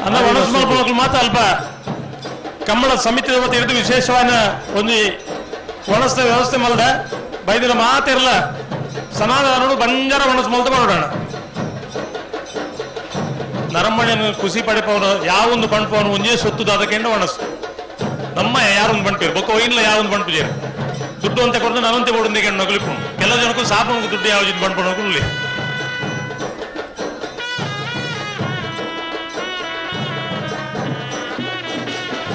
ಅನ್ನ ವನಸ್ ಮಲ್ಪಗಳು ಮಾತ್ರ ಅಲ್ಪ ಕಂಬಳ ಸಮಿತಿ ಹಿಡಿದು ವಿಶೇಷವಾದ ಒಂದು ವನಸ್ದ ವ್ಯವಸ್ಥೆ ಮಲ್ದ ಬೈದಿನ ಮಾತಿರಲ್ಲ ಸಮಾಧಾನ ಬಂಜಾರ ವನಸ್ ಮಲ್ತ ಮಾಡೋಣ ನರಮ್ಮಣ್ಣನ ಖುಷಿ ಪಡೆಪವನು ಯಾವೊಂದು ಪಂಪವನು ಒಂಜೇ ಸೊತ್ತುದು ಅದಕ್ಕೆಂಡ ವನಸ್ಸು ನಮ್ಮ ಯಾರೊಂದು ಪಂಪಿರು ಬೊಕ್ಕ ಒಯ್ಲ ಯಾವೊಂದು ಪಂಪುಜೇರು ದುಡ್ಡು ಅಂತ ಕೊಡ್ದು ನಾನಂತೆ ಕೊಡುಂದಿಗೆ ನಗಲಿಪ್ಪು ಕೆಲ ಜನಕ್ಕೂ ಸಾಪನಕ್ಕೂ ದುಡ್ಡು ಯಾವ ಪಂಪಣಕ್ಕೂ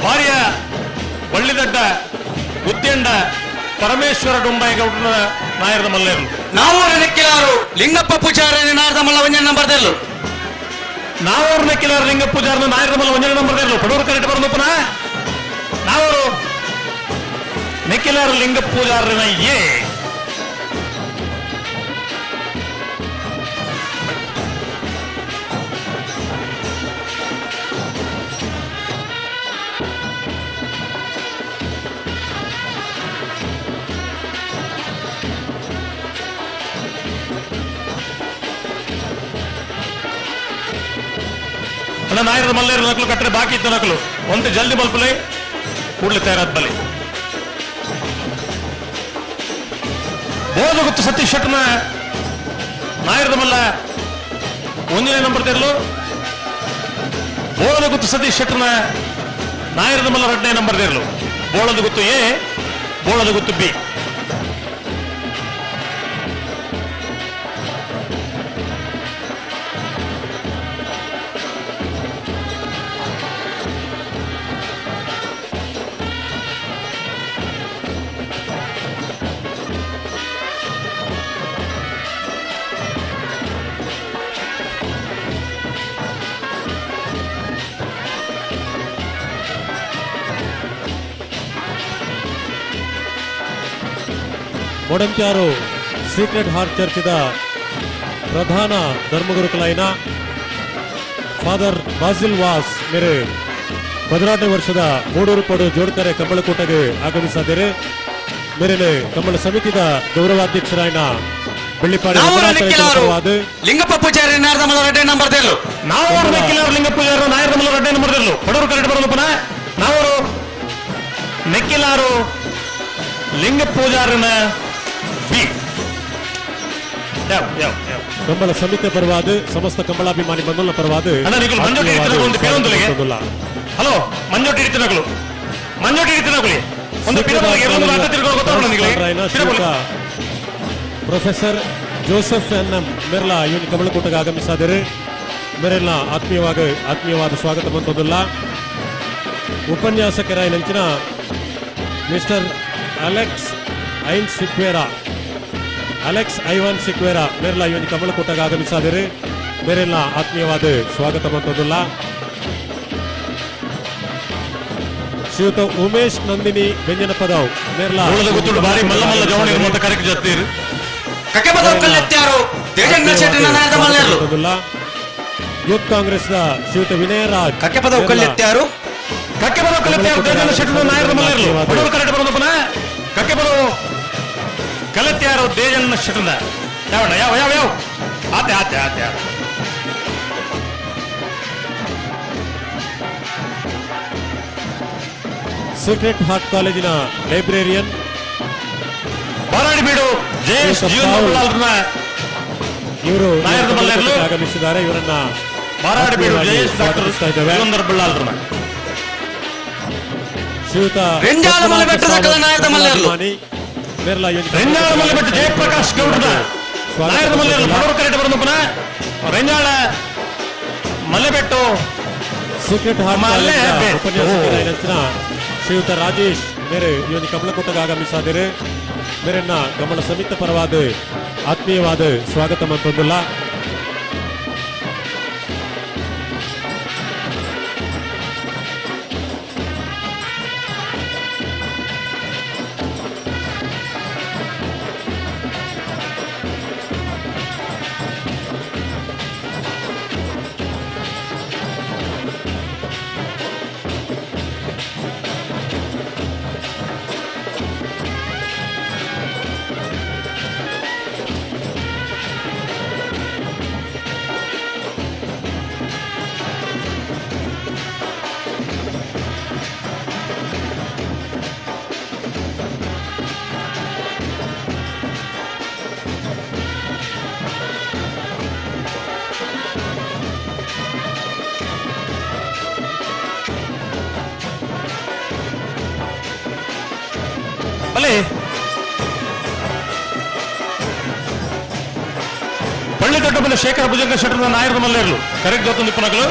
ಭಾರ್ಯ ಬಳ್ಳಿದಡ್ಡ ಗುದ್ದೆಂಡ ಪರಮೇಶ್ವರ ಡೊಂಬಾಯಿ ಗೌಡ್ರ ನಾಯರದ ಮಲ್ಲೇರು ನಾವು ನೆಕ್ಕಿಲಾರು ಲಿಂಗಪ್ಪ ಪೂಜಾರ ನಾಯರದ ಮಲ್ಲ ಒಂಜನ ನಂಬರ್ದಲ್ಲು ನಾವೂರು ನೆಕ್ಕಿಲಾರು ಲಿಂಗ ಪೂಜಾರನ ನಾಯರದ ಮಲ್ಲ ಒಂಜನ ನಂಬರ್ದಲ್ಲು ಪಡೂರು ಕರೆಕ್ಟ್ ಬರೋದು ಪುನಃ ನಾವರು ನೆಕ್ಕಿಲಾರು ಲಿಂಗ ಪೂಜಾರನ ಏ ಅಣ್ಣ ನಾಯರದ ಮಲ್ಲೇರು ನಕಲು ಕಟ್ಟರೆ ಬಾಕಿ ಇತ್ತು ನಕಲು ಒಂದು ಜಲ್ದಿ ಮಲ್ಪಲೆ ಕೂಡಲೇ ತಯಾರಾದ ಬಲೆ ಬೋಧ ಗೊತ್ತು ಸತೀಶ್ ಶೆಟ್ಟರ್ನ ನಾಯರದ ಮಲ್ಲ 1ನೇ ನಂಬರ್ ತೆರಲು ಬೋಳದ ಗುತ್ತು ಸತೀಶ್ ಶೆಟ್ಟರ್ನ ನಾಯರದ ಮಲ್ಲ 2ನೇ ನಂಬರ್ ತೆರಲು ಬೋಳದ ಗುತ್ತು ಎ ಬೋಳದ ಗುತ್ತು ಬಿ ಮೊಡಂತ್ಯಾರು ಸೀಕ್ರೆಟ್ ಹಾರ್ಟ್ ಚರ್ಚಿದ ಪ್ರಧಾನ ಧರ್ಮಗುರುಕುಲೈನ ಫಾದರ್ ಬಾಸಿಲ್ ವಾಸ್ ಮೇರೆ 18ನೇ ವರ್ಷದ ಮೂಡೂರು ಪಡು ಜೋಡ್ಕರೆ ಕಂಬಳಕೂಟಗೆ ಆಗಮಿಸಿದರೆ ಮೇರೆನೆ ಕಂಬಳ ಸಮಿತಿದ ಗೌರವಾಧ್ಯಕ್ಷರಾಯನ ಬೆಳ್ಳಿಪಾಡಿ ಲಿಂಗಪ್ಪ ಪೂಜಾರಿ ನಾಯರದ ಮಲ್ಲ 2ನೇ ನಂಬರ್ ತೆರಲು ನಾವು ಲಿಂಗಪ್ಪ ಪೂಜಾರಿ ನಾಯರದ ಮಲ್ಲ 2ನೇ ನಂಬರ್ ತೆರಲು ಪಡೂರು ಕರೆಕ್ಟ್ ಬರಲು ಪುನಃ ನಾವು ನೆಕ್ಕಿಲಾರು ಲಿಂಗ ಪೂಜಾರಿನ ಬಿ ಕಂಬಳ ಸಮಿತಿ ಪರವಾದ ಸಮಸ್ತ ಕಂಬಳಾಭಿಮಾನಿ ಬಂಧುಗಳ ಪರವಾದ ಹಲೋ ಮಂಜೋಟಿ ಹಿಡಿತಿನಗಳು ಒಂದು ಪ್ರೊಫೆಸರ್ ಜೋಸೆಫ್ ಎನ್ ಎಂ ಮೆರ್ಲಾ ಇವನು ಕಂಬಳಕೂಟಕ್ಕೆ ಆಗಮಿಸಿದರೆ ಮೇರೆಲ್ಲ ಆತ್ಮೀಯವಾದ ಸ್ವಾಗತ ಬಂತೋದಿಲ್ಲ ಉಪನ್ಯಾಸಕರಾಯ ನಂಚಿನ ಮಿಸ್ಟರ್ ಅಲೆಕ್ಸ್ ಐವಾನ್ ಸಿಕ್ವೇರಾ ಮೇರೆಲ್ಲ ಇವನು ಕಂಬಳಕೂಟಕ್ಕೆ ಆಗಮಿಸಿದರೆ ಮೇರೆಲ್ಲ ಆತ್ಮೀಯವಾದ ಸ್ವಾಗತ ಬಂತೋದಿಲ್ಲ ಶ್ರೀಯುತ ಉಮೇಶ್ ನಂದಿನಿ ವ್ಯಂಜನ ಪದವ್ ಮೇರ್ಲಾ ಬಾರಿ ಮಲ್ಲ ಮಲ್ಲ ಜವಣಿ ಇರುವಂತ ಕಾರ್ಯಕ್ಕೆ ಜಾಸ್ತಿರು ಯೂತ್ ಕಾಂಗ್ರೆಸ್ ಶ್ರೀಯುತ ವಿನಯ ರಾಜ್ ಕಲೆತ್ಯಾರು ದೇಜನ್ನ ಶಟದ ಯಾವ ಆತೆ ಸೀಕ್ರೆಟ್ ಹಾರ್ಟ್ ಕಾಲೇಜಿನ ಲೈಬ್ರೇರಿಯನ್ ಬಾರಾಡಿಬೀಡು ಜಯೇಶ್ ಇವರು ಆಗಮಿಸಿದ್ದಾರೆ ಇವರನ್ನ ಬಾರಾಡಿಬೀಡು ಜಯೇಶ್ ಡಾಕ್ಟರ್ ಶ್ರೀಯುತ ಜಯಪ್ರಕಾಶ್ ಗೌಡ್ರ ನಾಯರದ ಮಲ್ಲೇರು ಬಡವರು ಕರೆಕ್ಟ್ ಬರೋದು ಪುನಃ ರೆಂಜಾಳ ಮಲೆಬೆಟ್ಟು ಸೀಕ್ರೆಟ್ ಹಾರ್ಟ್ ಉಪನ್ಯಾಸಕರ ಶ್ರೀಯುತ ರಾಜೇಶ್ ಮೇರೆ ಇವನು ಕಂಬಳಕೂಟಕ್ಕೆ ಆಗಮಿಸಿದರೆ ಮೇರನ್ನ ಕಂಬಳ ಸಮಿತಿ ಪರವಾದ ಆತ್ಮೀಯವಾದ ಸ್ವಾಗತ ಮಂತೊಂದಿಲ್ಲ ಪಳ್ಳಿ ದೊಡ್ಡ ಮನೆ ಶೇಖರ ಭುಜಂಗ ಶೆಟ್ಟರ್ನ ನಾಯರದ ಮಲ್ಲೇರ್ಲು ಕರೆಕ್ಟ್ ಗೊತ್ತೊಂದು ಪುನಗಳು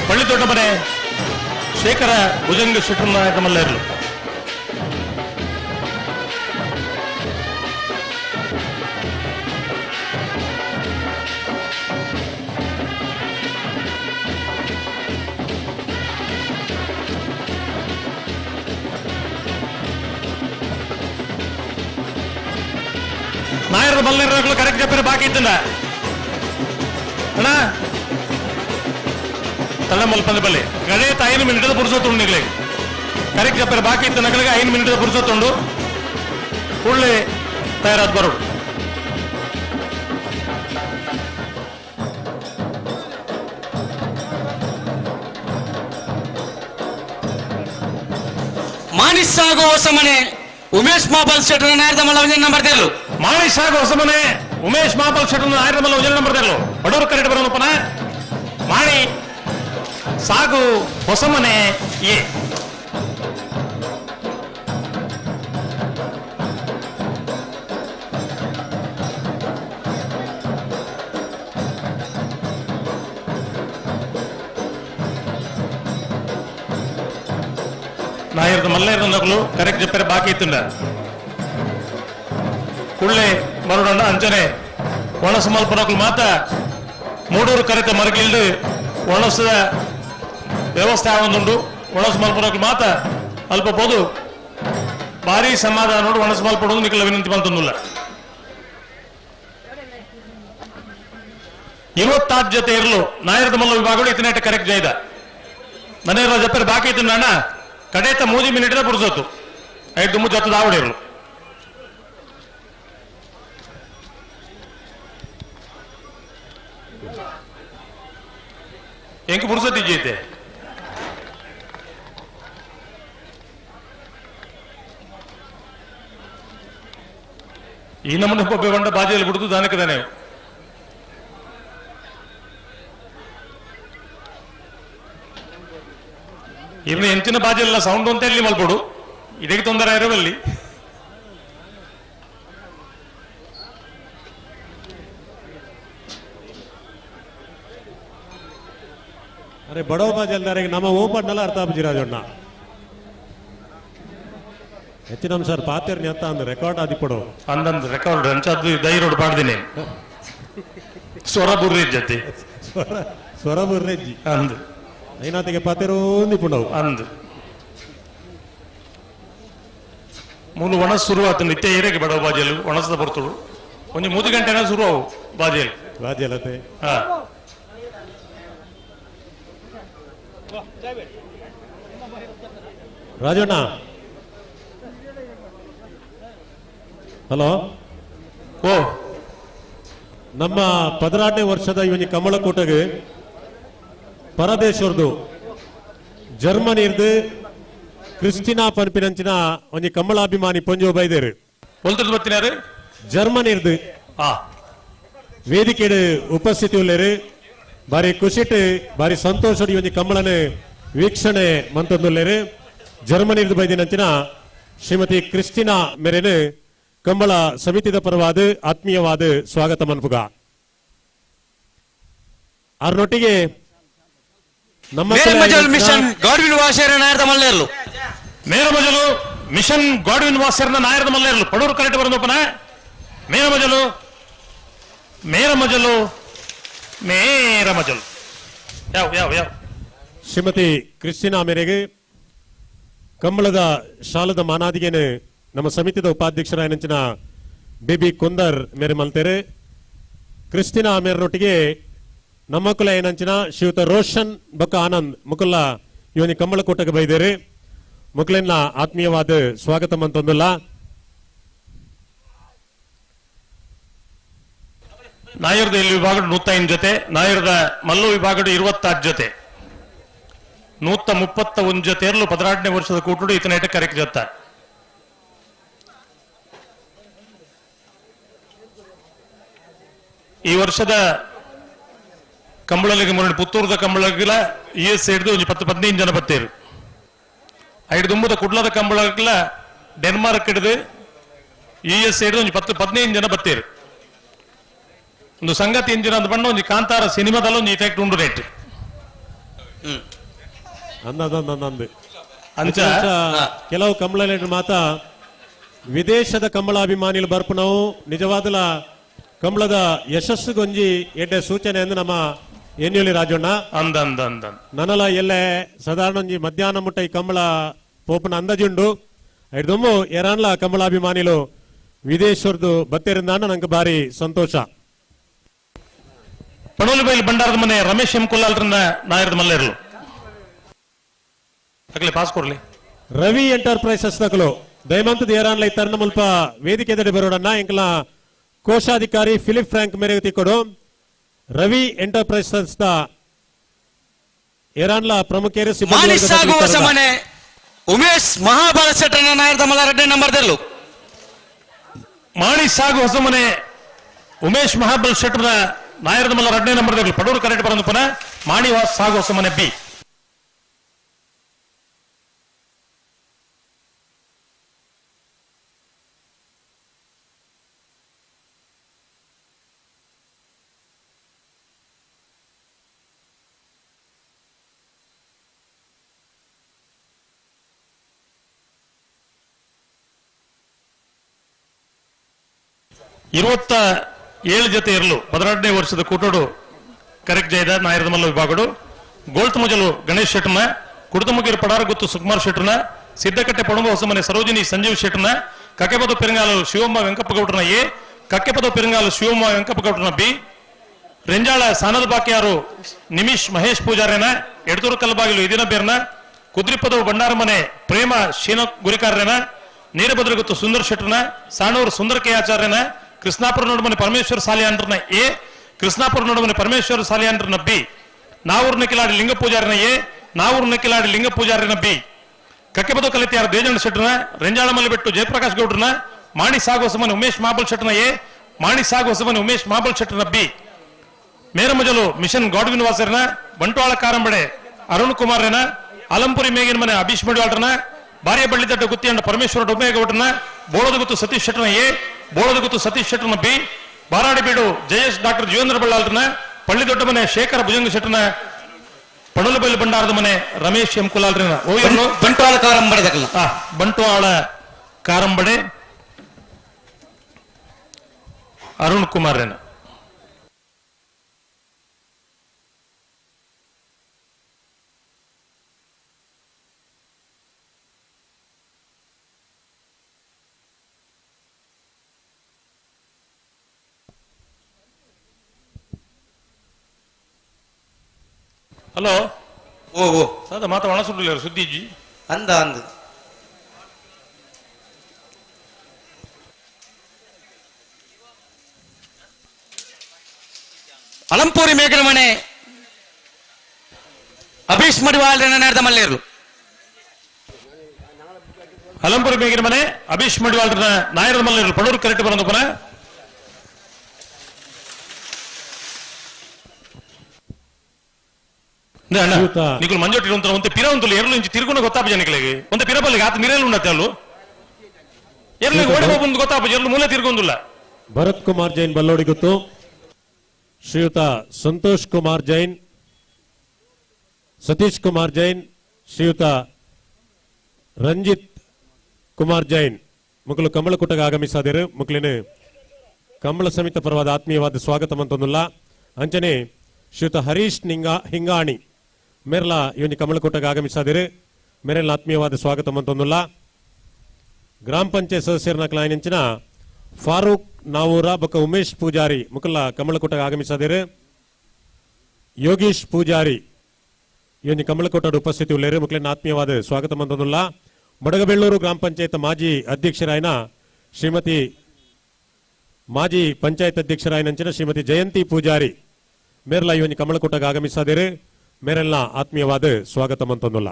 ಪಳ್ಳಿ ದೊಡ್ಡ ಮನೆ ಶೇಖರ ಭುಜಂಗ ಶೆಟ್ಟರ್ನ ನಾಯರದ ಮಲ್ಲೇರ್ಲು నాయర్ బల్లెర్రకులు కరెక్ట్ చెప్పారు బాకీ ఇచ్చిందా అన్నా ತಳ್ಳಮಲ್ ಪಂದ್ಯಬಲ್ಲಿ ಗಣೇತ 5 ಮಿನಿಟ್ ಪುರುಸೊತ್ತು ನಿಗಲಿ ಕರೆಕ್ಟ್ చెప్పారు ಬಾಕಿ ಇತ್ತು ನಗಲಿಗೆ 5 ಮಿನಿಟ್ ಪುರುಸೊತ್ತು ಕೂಡಲೇ ತಯಾರಾದ ಬರೋಡು ಸಾಗು ಹೊಸಮನೆ ಉಮೇಶ್ ಮಾಪಲ್ ಶೆಟ್ರ ನಾಯರ್ದ ಮಲ್ಲ ಒಂಜೆ number ತೆಲು Mani Sagu Hosamane Umesh ಮಾಪಲ್ Shettar ನಾಯರ್ದ Mallya ಒಂಜೆ number ತೆಲು ಬಡೂರು correct ಬರೋನು ಪನ Mani Sagu Hosamane A Nair మల్లేరు Nakula correct చెప్పారు బాకీ ఇస్తుండ కుళ్ళే మరుడండ అంచనే ಒಣಸ ಮಲ್ಪನಕಲು ಮಾತ ಮೂಡೂರು ಕರೆತ ಮರಗಿಲ್ಡು ಒಣಸದ ವ್ಯವಸ್ಥೆ ಆಗೊಂದುಂಡು ಒಣಸ ಮಲ್ಪನಕಲು ಮಾತ ಅಲ್ಪ ಬೋದು ಭಾರಿ ಸಮಾಧಾನ ನೋಡಿ ಒಣಸ ಮಲ್ಪಡೋದು ನಿಖಲ ವಿನಂತಿ ಬಂತಂದುಲ್ಲ 26 ಜೊತೆ ಇರಲು ನಾಯರದ ಮಲ್ಲ ವಿಭಾಗಗಳು ಇತನೇಟ ಕರೆಕ್ಟ್ ಜೈದ ಮನೆಯಲ್ಲ ಜಪ್ಪರ್ ಬಾಕಿ ಇತ್ತು ಅಣ್ಣ ಕಡೆತ 3 ಮಿನಿಟ್ದ ಪುರ್ಸೊತ್ತು 5 ಜೊತೆ ದಾವಡಿರಲು ಎಂಕ ಪುರ್ಸೊತ್ತಿ ಜೈತೆ ಈ ನಮ್ಮನ್ನ ಒಬ್ಬ ಬಂಡ ಬಾಜಿಯಲ್ಲಿ ಬಿಡುದು ದಾನಕ್ಕದಾನೆ ಇನ್ನು ಎಂಚಿನ ಬಾಜಿಯಲ್ಲ ಸೌಂಡ್ ಅಂತ ಹೇಳಿ ಮಲ್ಪಡು ಇದಕ್ಕೆ ತೊಂದರೆ ಇರವಲ್ಲಿ ಅರೆ ಬಡವ ಬಾಜಲ್ದಾರೆ ನಮ್ಮ ಓಪಣ್ಣಲ್ಲ ಅರ್ಥ ಬಜಿರಾಜಣ್ಣ ಹೆಚ್ಚಿನ ಸರ್ ಪಾತೇರ್ ಅಂತ ಅಂದ್ ರೆಕಾರ್ಡ್ ಆದಿಪಡು ಅಂದಂದ್ ರೆಕಾರ್ಡ್ ಅಂಚದ್ದು ಧೈರ್ಯ ಪಾಡ್ದಿನಿ ಸ್ವರ ಬುರ್ರಿ ಜೊತೆ ಸ್ವರ ಬುರ್ರೆಜ್ಜಿ ಅಂದ್ ಐನಾತಿಗೆ ಪಾತೇರು ನಿಪುಣವು ಅಂದ್ ಮೂಲು ಒಣಸ್ ಶುರು ಆತು ನಿತ್ಯ ಏರಿಯಾಗೆ ಬಡವ ಬಾಜಿಯಲ್ಲಿ ಒಣಸದ ಬರ್ತಳು ಒಂದು 3 ಗಂಟೆನ ಶುರು ಅವು ಬಾಜಿಯಲ್ಲಿ ಬಾಜಿಯಲ್ಲತೆ ಹಾ ರಾಜಣ್ಣ ಹಲೋ ಓ ನಮ್ಮ 16ನೇ ವರ್ಷದ ಇವನಿ ಕಮಲಕೋಟಗೆ ಪರದೇಶವ್ರದು ಜರ್ಮನಿರ್ದು ಕ್ರಿಸ್ಟಿನಾ ಪನ್ಪಿನಂಚಿನ ಒಂಜಿ ಕಮಲಾಭಿಮಾನಿ ಪೊಂಜು ಬೈದೇರು ಒಲ್ತದ ಬತ್ತಿನಾರು ಜರ್ಮನಿರ್ದು ಆ ವೇದಿಕೆಡು ಉಪಸ್ಥಿತಿ ಉಳ್ಳೇರು ಬಾರಿ ಖುಷಿಟ್ ಬಾರಿ ಸಂತೋಷ ಒಂಜಿ ಕಮಲನ ವೀಕ್ಷಣೆ ಮಂತೊಂದುಲ್ಲೇರು ಜರ್ಮನಿರ್ದು ಬೈದಿನಂಚಿನ ಶ್ರೀಮತಿ ಕ್ರಿಸ್ಟಿನಾ ಮೇರೆನು ಕಂಬಳ ಸಮಿತಿದ ಪರವಾದ ಆತ್ಮೀಯವಾದ ಸ್ವಾಗತ ಮನ್ಪುಗ ಅವರೊಟ್ಟಿಗೆ ನಮ್ಮ ಮಿಷನ್ ಗಾಡ್ವಿನ್ ವಾಷರ್ ನಾಯರ್ದ ಮಲ್ಲೇರ್ಲು ಮೇರಮಜಲು ಮಿಷನ್ ಗಾಡ್ವಿನ್ ವಾಸರ್ನ ನಾಯರ್ದ ಮಲ್ಲೇರ್ಲು ಪಡೂರು ಕರೆಕ್ಟ್ ಬರೋದಪ್ಪನ ಮೇರಮಜಲು ಮೇರಮಜಲು ಮೇರಮಜಲು ಯಾವ ಯಾವ ಯಾವ ಶ್ರೀಮತಿ ಕ್ರಿಸ್ಟಿನಾ ಮೇರೆಗೆ ಕಂಬಳದ ಶಾಲದ ಮಾನಾದಿಗೆನೆ ನಮ್ಮ ಸಮಿತಿದ ಉಪಾಧ್ಯಕ್ಷರಾಯನಂಚಿನ ಬೇಬಿ ಕುಂದರ್ ಮೇರೆ ಮಲ್ತೇರೆ ಕ್ರಿಸ್ಟಿನಾ ಮೇರೊಟ್ಟಿಗೆ ನಮ್ಮ ಕುಲ ಏನಂಚಿನ ಶ್ರೀಯುತ ರೋಷನ್ ಬೊಕ್ಕ ಆನಂದ್ ಮುಕುಲ್ಲ ಇವನಿ ಕಂಬಳ ಕೋಟಗೆ ಬೈದೇರೆ ಮುಕುಲೆನ್ನ ಆತ್ಮೀಯವಾದ ಸ್ವಾಗತ ಮಂತೊಂದುಲ್ಲ ನಾಯರ್ದ ಇಲ್ಲಿ ವಿಭಾಗದ 105 ಜೊತೆ ನಾಯರ್ದ ಮಲ್ಲು ವಿಭಾಗದ 26 ಜೊತೆ 131 ಜೊತೆ ಇರಲು 16ನೇ ವರ್ಷದ ಕೂಟುಡು ಇತನೇಟ ಕರೆಕ್ಟ್ ಜೊತ್ತ ಈ ವರ್ಷದ ಕಂಬಳಲಿಗೆ ಮುರಳಿ ಪುತ್ತೂರದ ಕಂಬಳಗಿಲ ES ಹಿಡಿದು 10-15 ಜನ ಬತ್ತೇರು 5 ಕುಡ್ಲದ ಕಂಬಳಗಿಲ ಡೆನ್ಮಾರ್ಕ್ ಹಿಡಿದು ES ಹಿಡಿದು 10-15 ಜನ ಬತ್ತೇರು ಒಂದು ಸಂಗತಿ ಎಂಜಿನ ಅಂತ ಬಂದು ಒಂದು ಕಾಂತಾರ ಸಿನಿಮಾದಲ್ಲ ಒಂದು ಇಫೆಕ್ಟ್ ಉಂಡು ರೇಟ್ ಅಂದಂದು ಅಂಚ ಕೆಲವು ಕಂಬಳ ಮಾತ ವಿದೇಶದ ಕಂಬಳಾಭಿಮಾನಿಗಳು ಬರ್ಪು ನಾವು ನಿಜವಾದಲ ಕಂಬಳದ ಯಶಸ್ಸುಗೊಂಜಿ ಎಡ್ಡೆ ಸೂಚನೆ ಎಂದು ನಮ್ಮ ಎನ್ಯುಲಿ ರಾಜಣ್ಣ ಅಂದ ನನಲ ಎಲ್ಲೆ ಸಾಧಾರಣ ಒಂಜಿ ಮಧ್ಯಾಹ್ನ ಮುಟ್ಟ ಈ ಕಂಬಳ ಪೋಪನ ಅಂದಾಜುಂಡು ಐದೊಮ್ಮು ಎರಾನ್ಲ ಕಂಬಳಾಭಿಮಾನಿಲು ವಿದೇಶದ್ದು ಬತ್ತೇರಿಂದಾಂಡ ನಂಗೆ ಬಾರಿ ಸಂತೋಷ ಪಣೋಲಿಬೈಲ್ ಬಂಡಾರದ ಮನೆ ರಮೇಶ್ ಎಂ ಕೊಲ್ಲಾಲ್ರನ್ನ ನಾಯರ್ದ ಮಲ್ಲೇರ್ಲು ಅಗಲೇ ಪಾಸ್ ಕೊಡ್ಲಿ ರವಿ ಎಂಟರ್ಪ್ರೈಸಸ್ ನಕಲು ದಯಮಂತದ ಏರಾನ್ಲ ಈ ತರ್ನ ಮುಲ್ಪ ವೇದಿಕೆ ಎದುರು ಬರೋಡನ್ನ ಎಂಕಲ ಕೋಶಾಧಿಕಾರಿ ಫಿಲಿಪ್ ಫ್ರಾಂಕ್ ಮೇರೆಗೆ ತಿಕ್ಕೊಡು ರವಿ ಎಂಟರ್ಪ್ರೈಸಸ್ ದ ಏರಾನ್ಲ ಪ್ರಮುಖರು ಮಾನಿಸಾಗು ಹೊಸಮನೆ ಉಮೇಶ್ ಮಹಾಬಲ ಶೆಟ್ಟನ ನಾಯರದ ಮಲ್ಲ 2ನೇ ನಂಬರ್ ದೆರ್ಲು ಮಾಣಿ ಸಾಗು ಹೊಸಮನೆ ಉಮೇಶ್ ಮಹಾಬಲ್ ಶೆಟ್ಟರ ನಾಯರದ ಮಲ್ಲ 2ನೇ ನಂಬರ್ ದೆರ್ಲು ಪಡೂರು ಕರೆಕ್ಟ್ ಬರಂದು ಪುನಃ ಮಾಣಿ ಸಾಗು ಹೊಸಮನೆ ಬಿ. ಇರುವತ್ತ 7 ಜೊತೆ ಇರಲು 12ನೇ ವರ್ಷದ ಕೂಟೋಡು ಕರೆಕ್ಟ್ ಜೈದ ನಾಯರದ ಮಲ್ಲ ವಿಭಾಗಡು ಗೋಲ್ತ್ ಮೊಜಲು ಗಣೇಶ್ ಶೆಟ್ಟನ ಕುಡುತಮುಗಿರು ಪಡಾರ ಗುತ್ತು ಸುಕುಮಾರ್ ಶೆಟ್ಟನ ಸಿದ್ದಕಟ್ಟೆ ಪಡುಂಬ ಹೊಸಮನೆ ಸರೋಜಿನಿ ಸಂಜೀವ್ ಶೆಟ್ಟನ ಕಕ್ಕೆಪದ ಪೆರಂಗಾಲು ಶಿವಮ್ಮ ವೆಂಕಪ್ಪಗೌಡರನ ಎ ಕಕ್ಕೆಪದ ಪೆರಂಗಾಲು ಶಿವಮ್ಮ ವೆಂಕಪ್ಪಗೌಡರನ ಬಿ ರೆಂಜಾಳ ಸಾನದ ಬಾಕಿಯಾರು ನಿಮಿಷ್ ಮಹೇಶ್ ಪೂಜಾರ್ಯನ ಎಡತೂರು ಕಲ್ಲಬಾಗಿಲು ಇದಿನ ಬೇರ್ನ ಕುದ್ರಿಪದವು ಬಂಡಾರಮನೆ ಪ್ರೇಮ ಶೀನ ಗುರಿಕಾರ್ಯನ ನೀರಭದ್ರ ಗುತ್ತು ಸುಂದರ್ ಶೆಟ್ಟನ ಸಾಣೂರು ಸುಂದರ ಕೆ ಆಚಾರ್ಯನ ಕೃಷ್ಣಾಪುರ ನೋಡಮನೆ ಪರಮೇಶ್ವರ ಸಾಲಿಯಾಂಡ್ರನ ಎ ಕೃಷ್ಣಾಪುರ ನೋಡಮನೆ ಪರಮೇಶ್ವರ ಸಾಲಿಯಾಂಡ್ರನ ಬಿ ನಾವೂರು ನಕಿಲಾಡಿ ಲಿಂಗ ಪೂಜಾರಿನ ಎ ನಾವೂರು ನಕಿಲಾಡಿ ಲಿಂಗ ಪೂಜಾರಿನ ಬಿ ಕಕ್ಕೆಪದ ಕಲಿತಿಯಾರ ದೇಜಣ್ಣ ಶೆಟ್ಟನ ರೆಂಜಾಳ ಮಲ್ಲಿಬೆಟ್ಟು ಜಯಪ್ರಕಾಶ್ ಗೌಡ್ರನ ಮಾಣಿ ಸಾಗು ಹೊಸಮನೆ ಉಮೇಶ್ ಮಹಾಬಲ್ ಶೆಟ್ಟನ ಎ ಮಾಣಿ ಸಾಗು ಹೊಸಮನೆ ಉಮೇಶ್ ಮಹಾಬಲ್ ಶೆಟ್ಟನ ಬಿ ಮೇರಮಜಲು ಮಿಷನ್ ಗಾಡ್ವಿನ್ ವಾಸರ್ನ ಬಂಟ್ವಾಳ ಕಾರಂಬಡೆ ಅರುಣ್ ಕುಮಾರ್ನ ಅಲಂಪುರಿ ಮೇಗಿನ ಮನೆ ಅಭೀಶ್ ಮಡಿವಾಳ್ರನ ಬಾರಿಯ ಬಳ್ಳಿದಡ್ಡ ಗುತ್ತಿಯಂಡ ಪರಮೇಶ್ವರ ಡೊಮ್ಮೇಗೌಡರನ ಬೋಳದ ಗುತ್ತು ಸತೀಶ್ ಶೆಟ್ಟನ ಎ ಬೋಳದ ಗುತ್ತು ಸತೀಶ್ ಶೆಟ್ಟನ ಬಿ ಬಾರಾಡಿಬೀಡು ಜಯೇಶ್ ಡಾಕ್ಟರ್ ಜೀವೇಂದ್ರ ಬಳ್ಳಾಲ್ರನ ಪಳ್ಳಿ ದೊಡ್ಡ ಮನೆ ಶೇಖರ ಭುಜಂಗ ಶೆಟ್ಟನ ಪಡಲಬೈಲು ಬಂಡಾರದ ಮನೆ ರಮೇಶ್ ಎಂ ಕುಲಾಲ್ರನ ಬಂಟ್ವಾಳ ಕಾರಂಬಡೆ ಬಂಟ್ವಾಳ ಕಾರಂಬಡೆ ಅರುಣ್ ಕುಮಾರ್ನ ಹಲೋ ಓ ಓ ಸಾದ ಮಾತ ಒಣ ಸುಳ್ಳು ಸುದ್ದಿಜ್ಜಿ ಅಂದ ಅಂದ ಅಲಂಪೂರಿ ಮೇಘನ ಮನೆ ಅಭೀಶ್ ಮಡಿವಾಳ ನಡೆದ ಮಲ್ಲೇರು ಅಲಂಪುರಿ ಮೇಗಿನ ಮನೆ ಅಭೀಶ್ ಮಡಿವಾಳ್ರನ ನಾಯರದ ಮಲ್ಲೇರು ಪಡೂರು ಕರೆಕ್ಟ್ ಬರೋದು ಪುನಃ నీకు మంజోటి ఉంటే పిరవంతులు ఎర్లు నుంచి తిరుగున గొత్తాప జనకలకి ಒಂದ ಪಿರಬಲ್ಲಿಗೆ ಆತ ಮಿರೇಲು ಉಣ್ಣತ್ತೆ ಅಲ್ಲು ಎರ್ಲಿ ಓಡಿಬೋಬಂದು ಗೊತ್ತಾಪ ಎರ್ಲು ಮೂಲೆ ತಿರ್ಗೊಂದಿಲ್ಲ. ಭರತ್ ಕುಮಾರ್ ಜೈನ್ ಬಲ್ಲೋಡಿ ಗೊತ್ತು, ಶ್ರೀಯುತ ಸಂತೋಷ್ ಕುಮಾರ್ ಜೈನ್, ಸತೀಶ್ ಕುಮಾರ್ ಜೈನ್, ಶ್ರೀಯುತ ರಂಜಿತ್ ಕುಮಾರ್ ಜೈನ್ ಮುಕ್ಕಲು ಕಂಬಳಕುಟ್ಟಗೆ ಆಗಮಿಸಾದಿರು ಮುಕ್ಕಲಿನ ಕಂಬಳ ಸಮಿತ ಪರವಾದ ಆತ್ಮೀಯವಾದ ಸ್ವಾಗತ ಮಂತೊಂದುಲ್ಲ. ಅಂಚನೆ ಶ್ರೀಯುತ ಹರೀಶ್ ಹಿಂಗಾಣಿ ಮೇರ್ಲ ಇವನಿ ಕಮಲಕೋಟಗೆ ಆಗಮಿಸಾದಿರು ಮೇರೆಲ್ಲ ಆತ್ಮೀಯವಾದ ಸ್ವಾಗತ ಮಂತೊಂದುಲ್ಲ. ಗ್ರಾಮ ಪಂಚಾಯತ್ ಸದಸ್ಯರನ್ನ ಕ್ಲಾಯನಿಂಚಿನ ಫಾರೂಕ್ ನಾವೂರ ಬೊಕ್ಕ ಉಮೇಶ್ ಪೂಜಾರಿ ಮುಕಲ್ಲ ಕಮಲಕೋಟಗೆ ಆಗಮಿಸಾದಿರು. ಯೋಗೀಶ್ ಪೂಜಾರಿ ಇವನಿ ಕಮಲಕೋಟದ ಉಪಸ್ಥಿತಿ ಉಳ್ಳೇರು ಮುಕ್ಲಿನ ಆತ್ಮೀಯವಾದ ಸ್ವಾಗತ ಮಂತೊಂದುಲ್ಲ. ಬಡಗಬೆಳ್ಳೂರು ಗ್ರಾಮ ಪಂಚಾಯತ್ ಮಾಜಿ ಅಧ್ಯಕ್ಷರಾಯನ ಶ್ರೀಮತಿ ಮಾಜಿ ಪಂಚಾಯತ್ ಅಧ್ಯಕ್ಷರಾಯನಂಚಿನ ಶ್ರೀಮತಿ ಜಯಂತಿ ಪೂಜಾರಿ ಮೇರ್ಲ ಇವನಿ ಕಮಲಕೋಟಗೆ ಆಗಮಿಸಾದಿರು ಮೇರೆಲ್ಲ ಆತ್ಮೀಯವಾದ ಸ್ವಾಗತ ಮಂತೊಂದುಲ್ಲ.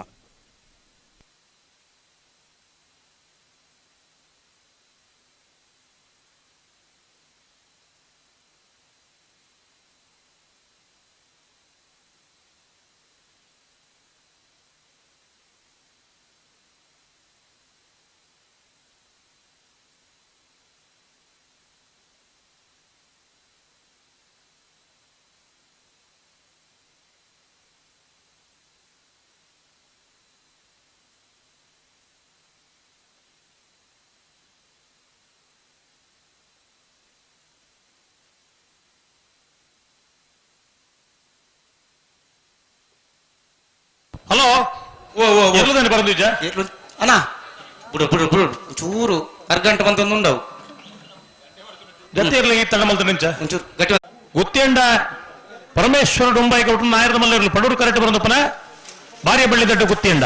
ಹಲೋ ಎಲ್ಲದಾನೆ ಬರಂದಿಜ್ಜ ಅಣ್ಣ ಬಿಡು ಬಿಡು ಬಿಡು ಚೂರು ಅರ್ಗಂಟೆ ಬಂತೊಂದು ಉಂಡವು ಗತಿ ಇರ್ಲಿ ತಡ ಮಲ್ತ ನಿಂಚ ಒಂಚೂರು ಗಟ್ಟಿ ಗೊತ್ತೇಂಡ ಪರಮೇಶ್ವರ ಡೊಂಬಾಯಿ ಕೊಟ್ಟು ನಾಯರದ ಮಲ್ಲ ಇರಲಿ ಪಡೂರು ಕರೆಕ್ಟ್ ಬರಂದಪ್ಪನ ಬಾರಿಯ ಬಳ್ಳಿ ದಡ್ಡ ಗೊತ್ತೇಂಡ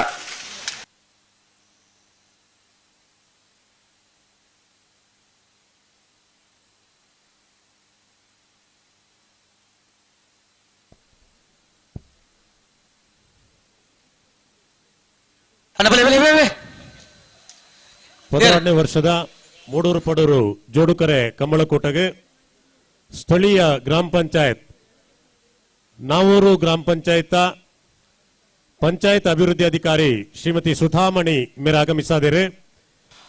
ಅಣ್ಣ ಬಲೆ ಬಲೆ ಬಲೆ 16ನೇ ವರ್ಷದ ಮೂಡೂರು ಪಡೂರು ಜೋಡುಕರೆ ಕಮ್ಮಳಕೋಟಗೆ ಸ್ಥಳೀಯ ಗ್ರಾಮ ಪಂಚಾಯತ್ ನಾವೂರು ಗ್ರಾಮ ಪಂಚಾಯತ್ ಅಭಿವೃದ್ಧಿ ಅಧಿಕಾರಿ ಶ್ರೀಮತಿ ಸುಧಾಮಣಿ ಮೇರೆ ಆಗಮಿಸಿದರೆ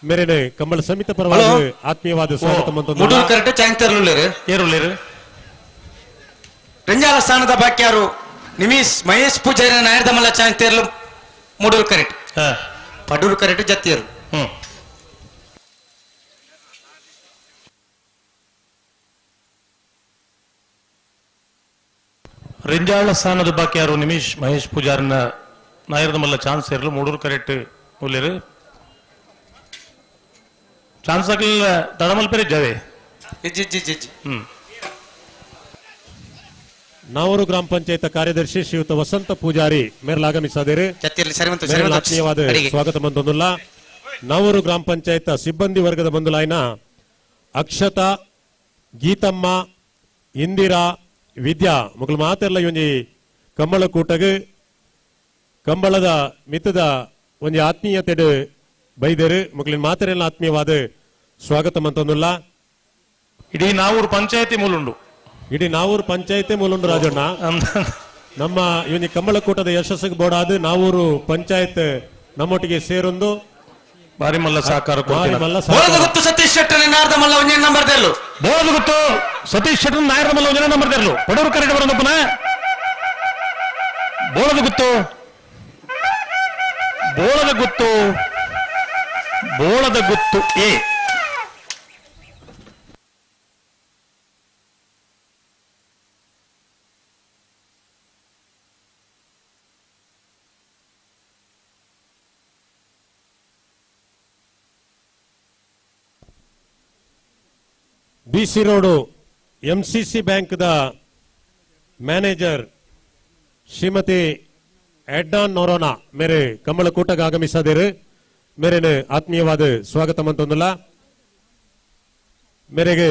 ಮೇರೆನೆ ಕಮ್ಮಳ ಸಮಿತಿ ಪರವಾಗಿ ಆತ್ಮೀಯವಾದ ಸ್ವಾಗತ ಮೂಡೂರು ಕರೆಕ್ಟ್ ಚಾಂತರ್ಲು ರಂಜಾಲ ಸ್ಥಾನದ ಬಾಕ್ಯಾರು ನಿಮಿಸ್ ಮಹೇಶ್ ಪೂಜಾರಿ ನಾಯರ್ದಮಲ್ಲ ಚಾಂತರ್ಲು ಮೂಡೂರು ಕರೆಕ್ಟ್ ಪಡೂರು ಕರೆಕ್ಟ್ ಜತ್ತಿಯರು ರಿಂಜಾಳ ಸ್ಥಾನದ ಬಾಕಿ ಯಾರು ನಿಮಿಷ್ ಮಹೇಶ್ ಪೂಜಾರನ ನಾಯರದ ಮಲ್ಲ ಚಾನ್ಸ್ ಇರಲು ಮೂಡೂರು ಕರೆಕ್ಟ್ ಉಳ್ಳೇರು ಚಾನ್ಸ್ ಆಗಲಿಲ್ಲ ತಡಮಲ್ ಪೇರಿ ಜಾವೆ ನಾವೂರು ಗ್ರಾಮ ಪಂಚಾಯತ್ ಕಾರ್ಯದರ್ಶಿ ಶ್ರೀಯುತ ವಸಂತ ಪೂಜಾರಿ ಮೇರ್ಲಾಗಮಿಸಿದರೆ ಆತ್ಮೀಯವಾದ ಸ್ವಾಗತ ಬಂದೊಂದುಲ್ಲ ನಾವೂರು ಗ್ರಾಮ ಪಂಚಾಯತ್ ಸಿಬ್ಬಂದಿ ವರ್ಗದ ಬಂಧುಲಾಯ್ನ ಅಕ್ಷತಾ ಗೀತಮ್ಮ ಇಂದಿರಾ ವಿದ್ಯಾ ಮುಗಲ್ ಮಾತೆಲ್ಲ ಒಂಜಿ ಕಂಬಳ ಕೂಟಗ್ ಕಂಬಳದ ಮಿತ್ತದ ಒಂಜಿ ಆತ್ಮೀಯತೆ ಬೈದೇರು ಮುಗಲಿನ ಮಾತೆಲ್ಲ ಆತ್ಮೀಯವಾದ ಸ್ವಾಗತ ಮಂತೊಂದುಲ್ಲ ಇಡೀ ನಾವೂರು ಪಂಚಾಯತಿ ಮೂಲುಂಡು ರಾಜಣ್ಣ ನಮ್ಮ ಇವನಿ ಕಂಬಳ ಕೂಟದ ಯಶಸ್ಸಿಗೆ ಬೋಡಾದ ನಾವೂರು ಪಂಚಾಯತ್ ನಮ್ಮೊಟ್ಟಿಗೆ ಸೇರೊಂದು ಬಾರಿ ಮಲ್ಲ ಸಹಕಾರ ಸತೀಶ್ ಶೆಟ್ಟರ್ ನಾಯರ್ದಮಲ್ಲ ಒಂಜೆ ನಂಬರ್ ದೆರ್ಲು ಬೋಳದ ಗೊತ್ತು ಸತೀಶ್ ಶೆಟ್ಟರ್ ನಾಯರ್ದಮಲ್ಲ ಒಂಜೆ ನಂಬರ್ ದೆರ್ಲು ಪಡೂರು ಕರೆಕ್ಟ್ ಬರೋದು ಪುನಃ ಬೋಳದ ಗುತ್ತು A BC road MCC bank ದ ಮ್ಯಾನೇಜರ್ ಶ್ರೀಮತಿ ಎಡ್ನಾನ್ ನೋರೋನಾ ಮೇರೆ ಕಂಬಳ ಕೂಟಕ್ಕೆ ಆಗಮಿಸಿದರೆ ಮೇರೆನೆ ಆತ್ಮೀಯವಾದ ಸ್ವಾಗತ ಮಂತೊಂದುಲ್ಲ ಮೇರೆಗೆ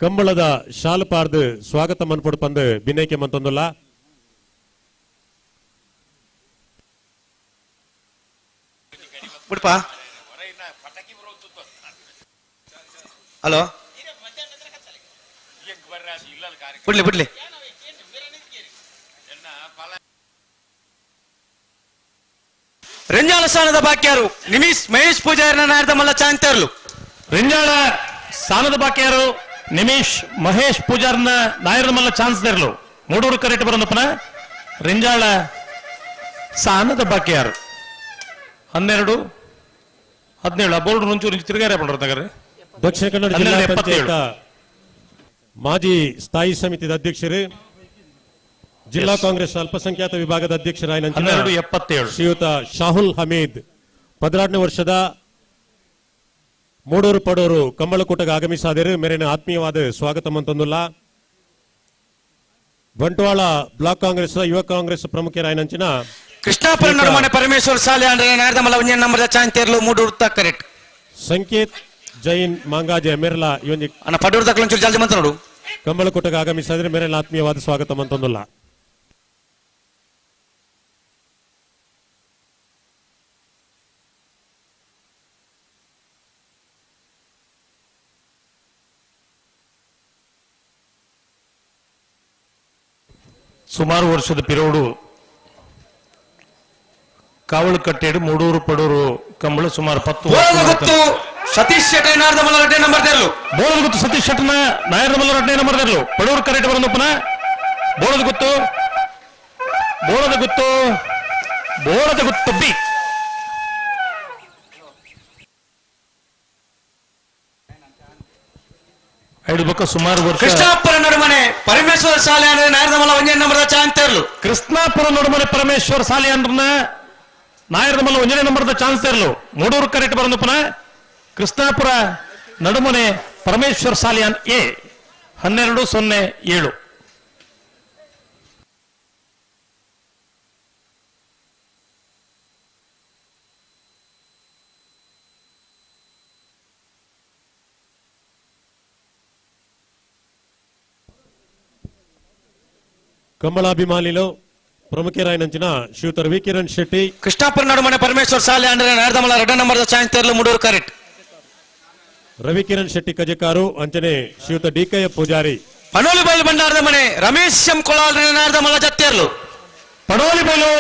ಕಂಬಳದ ಶಾಲು ಪಾರ್ದು ಸ್ವಾಗತ ಮನ್ಪೊಡು ಪಂದು ಬಿನ್ನೈಕೆ ಮಂತೊಂದುಲ್ಲ ಹಲೋ ಬಿಡ್ಲಿ ರಂಜಾಳ ಸ್ಥಾನದ ಬಾಕ್ಯಾರು ನಿಮಿಸ್ ಮಹೇಶ್ ಪೂಜಾರಿ ನಾಯರ್ದಮಲ್ಲ ಚಾಂತರ್ಲು ರಿಂಜಾಳ ಸ್ಥಾನದ ಬಾಕ್ಯಾರು ನಿಮಿಷ್ ಮಹೇಶ್ ಪೂಜಾರ್ನ ನಾಯರ್ದಮಲ್ಲ ಚಾನ್ಸ್ ದೇರ್ಲು ಮೂಡೂರು ಕರೆಕ್ಟ್ ಬರೋದಪ್ಪನ ರಿಂಜಾಳ ಸ್ಥಾನದ ಬಾಕ್ಯಾರು 12 17 ಬೋರ್ಡ್ ನುಂಚೂರು ತಿರುಗಾರ ಪಡ್ರೆ ದಕ್ಷಿಣ ಕನ್ನಡ ಜಿಲ್ಲಾ ಪಂಚಾಯತ್ ಮಾಜಿ ಸ್ಥಾಯಿ ಸಮಿತಿಯ ಅಧ್ಯಕ್ಷರು ಜಿಲ್ಲಾ ಕಾಂಗ್ರೆಸ್ ಅಲ್ಪಸಂಖ್ಯಾತ ವಿಭಾಗದ ಅಧ್ಯಕ್ಷರಾದ ಶ್ರೀಯುತ ಶಾಹುಲ್ ಹಮೀದ್ 16ನೇ ವರ್ಷದ ಮೂಡೂರು ಪಡೂರು ಕಂಬಳಕೂಟಕ್ಕೆ ಆಗಮಿಸಿದರೆ ಮೇರಿನ ಆತ್ಮೀಯವಾದ ಸ್ವಾಗತ ಮಂತೊಂದುಲ್ಲ ಬಂಟ್ವಾಳ ಬ್ಲಾಕ್ ಕಾಂಗ್ರೆಸ್ ಯುವ ಕಾಂಗ್ರೆಸ್ ಪ್ರಮುಖರಾಯನಂಚಿನ ಕೃಷ್ಣಾಪುರ ನಡುಮನೆ ಪರಮೇಶ್ವರ್ ಸಾಲೆ ಅಂದ್ರೆ ನಾಯರ್ದಮಲ್ಲ ಒಂಜೆ ನಂಬರ್ ಚಾಂತರ್ಲು ಮೂಡೂರು ಕರೆಕ್ಟ್ ಸಂಕೇತ್ ಜೈನ್ ಮಾಂಗಾಜೆ ಮೇರಲ ಇವನಿ ಅಣ್ಣ ಪಡೂರು ತಕ್ಕಲೊಂಚೂರು ಜಲ್ದಿ ಮಂತ ನೋಡು ಕಂಬಳಕೂಟಕ್ಕೆ ಆಗಮಿಸಿದರೆ ಮೇರೆಲ್ಲ ಆತ್ಮೀಯವಾದ ಸ್ವಾಗತ ಮಂತೊಂದುಲ್ಲ ಸುಮಾರು ವರ್ಷದ ಪಿರೋಡು ಕಾವಲು ಕಟ್ಟೆಡು ಮೂಡೂರು ಪಡೂರು ಕಂಬಳ ಸುಮಾರು 10 ಸತೀಶ್ ಶೆಟ್ಟರ್ ನಾಯರ್ದಮಲ್ಲ 2ನೇ ನಂಬರ್ ದೇರ್ಲು ಬೋಳದ ಗುತ್ತು ಸತೀಶ್ ಶೆಟ್ಟರ್ನ ನಾಯರ್ದಮಲ್ಲ 2ನೇ ನಂಬರ್ ದೇರ್ಲು ಪಡೂರು ಕರೆಕ್ಟ್ ಬರೋದು ಪುನಃ ಬೋಳದ ಗುತ್ತು ಬಿ ಐದು ಬಕ್ಕ ಸುಮಾರು ವರ್ಷ ಕೃಷ್ಣಾಪುರ ನಡುಮನೆ ಪರಮೇಶ್ವರ ಶಾಲೆ ಅಂದ್ರೆ ನಾಯರ್ದಮಲ್ಲ ಒಂಜೆ ನಂಬರ್ ಚಾಂತರ್ಲು ಕೃಷ್ಣಾಪುರ ನಡುಮನೆ ಪರಮೇಶ್ವರ ಶಾಲೆ ಅಂದ್ರೆ ನಾಯರ್ದಮಲ್ಲ 1ನೇ ನಂಬರ್ ಚಾನ್ಸ್ ತೇರ್ಲು ಮೂಡೂರು ಕರೆಕ್ಟ್ ಬರೋದು ಪುನಃ ಕೃಷ್ಣಾಪುರ ನಡುಮನೆ ಪರಮೇಶ್ವರ್ ಸಾಲಿಯಾನ್ ಎ 1207 ಕಂಬಳಾಭಿಮಾನಿಲು ಪ್ರಮುಖರಾಯನಂಚಿನ ಶ್ರೀಯುತ ವಿ ಕಿರಣ್ ಶೆಟ್ಟಿ ಕೃಷ್ಣಾಪುರ ನಡುಮನೆ ಪರಮೇಶ್ವರ್ ಸಾಲೆ ಅಂದ್ರೆ ನಾಯರ್ದಮಲ್ಲ 2ನೇ ನಂಬರ್ ಚಾಂತರ್ಲು ಮೂಡೂರು ಕರೆಕ್ಟ್ ರವಿಕಿರಣ್ ಶೆಟ್ಟಿ ಕಜಕಾರು ಅಂಚನೆ ಶ್ರೀಯುತ ಡಿಕೆಯ ಪೂಜಾರಿ. ಪಡೋಲಿ ಬೈಲು ಬಂಡಾರದ ಮನೆ ರಮೇಶ್ ಎಂ ಕುಲಾಲ್ ನಾರದ ಮಲ್ಲ ಜತ್ತೆರ್ಲು. ಪಡೋಲಿ ಬೈಲು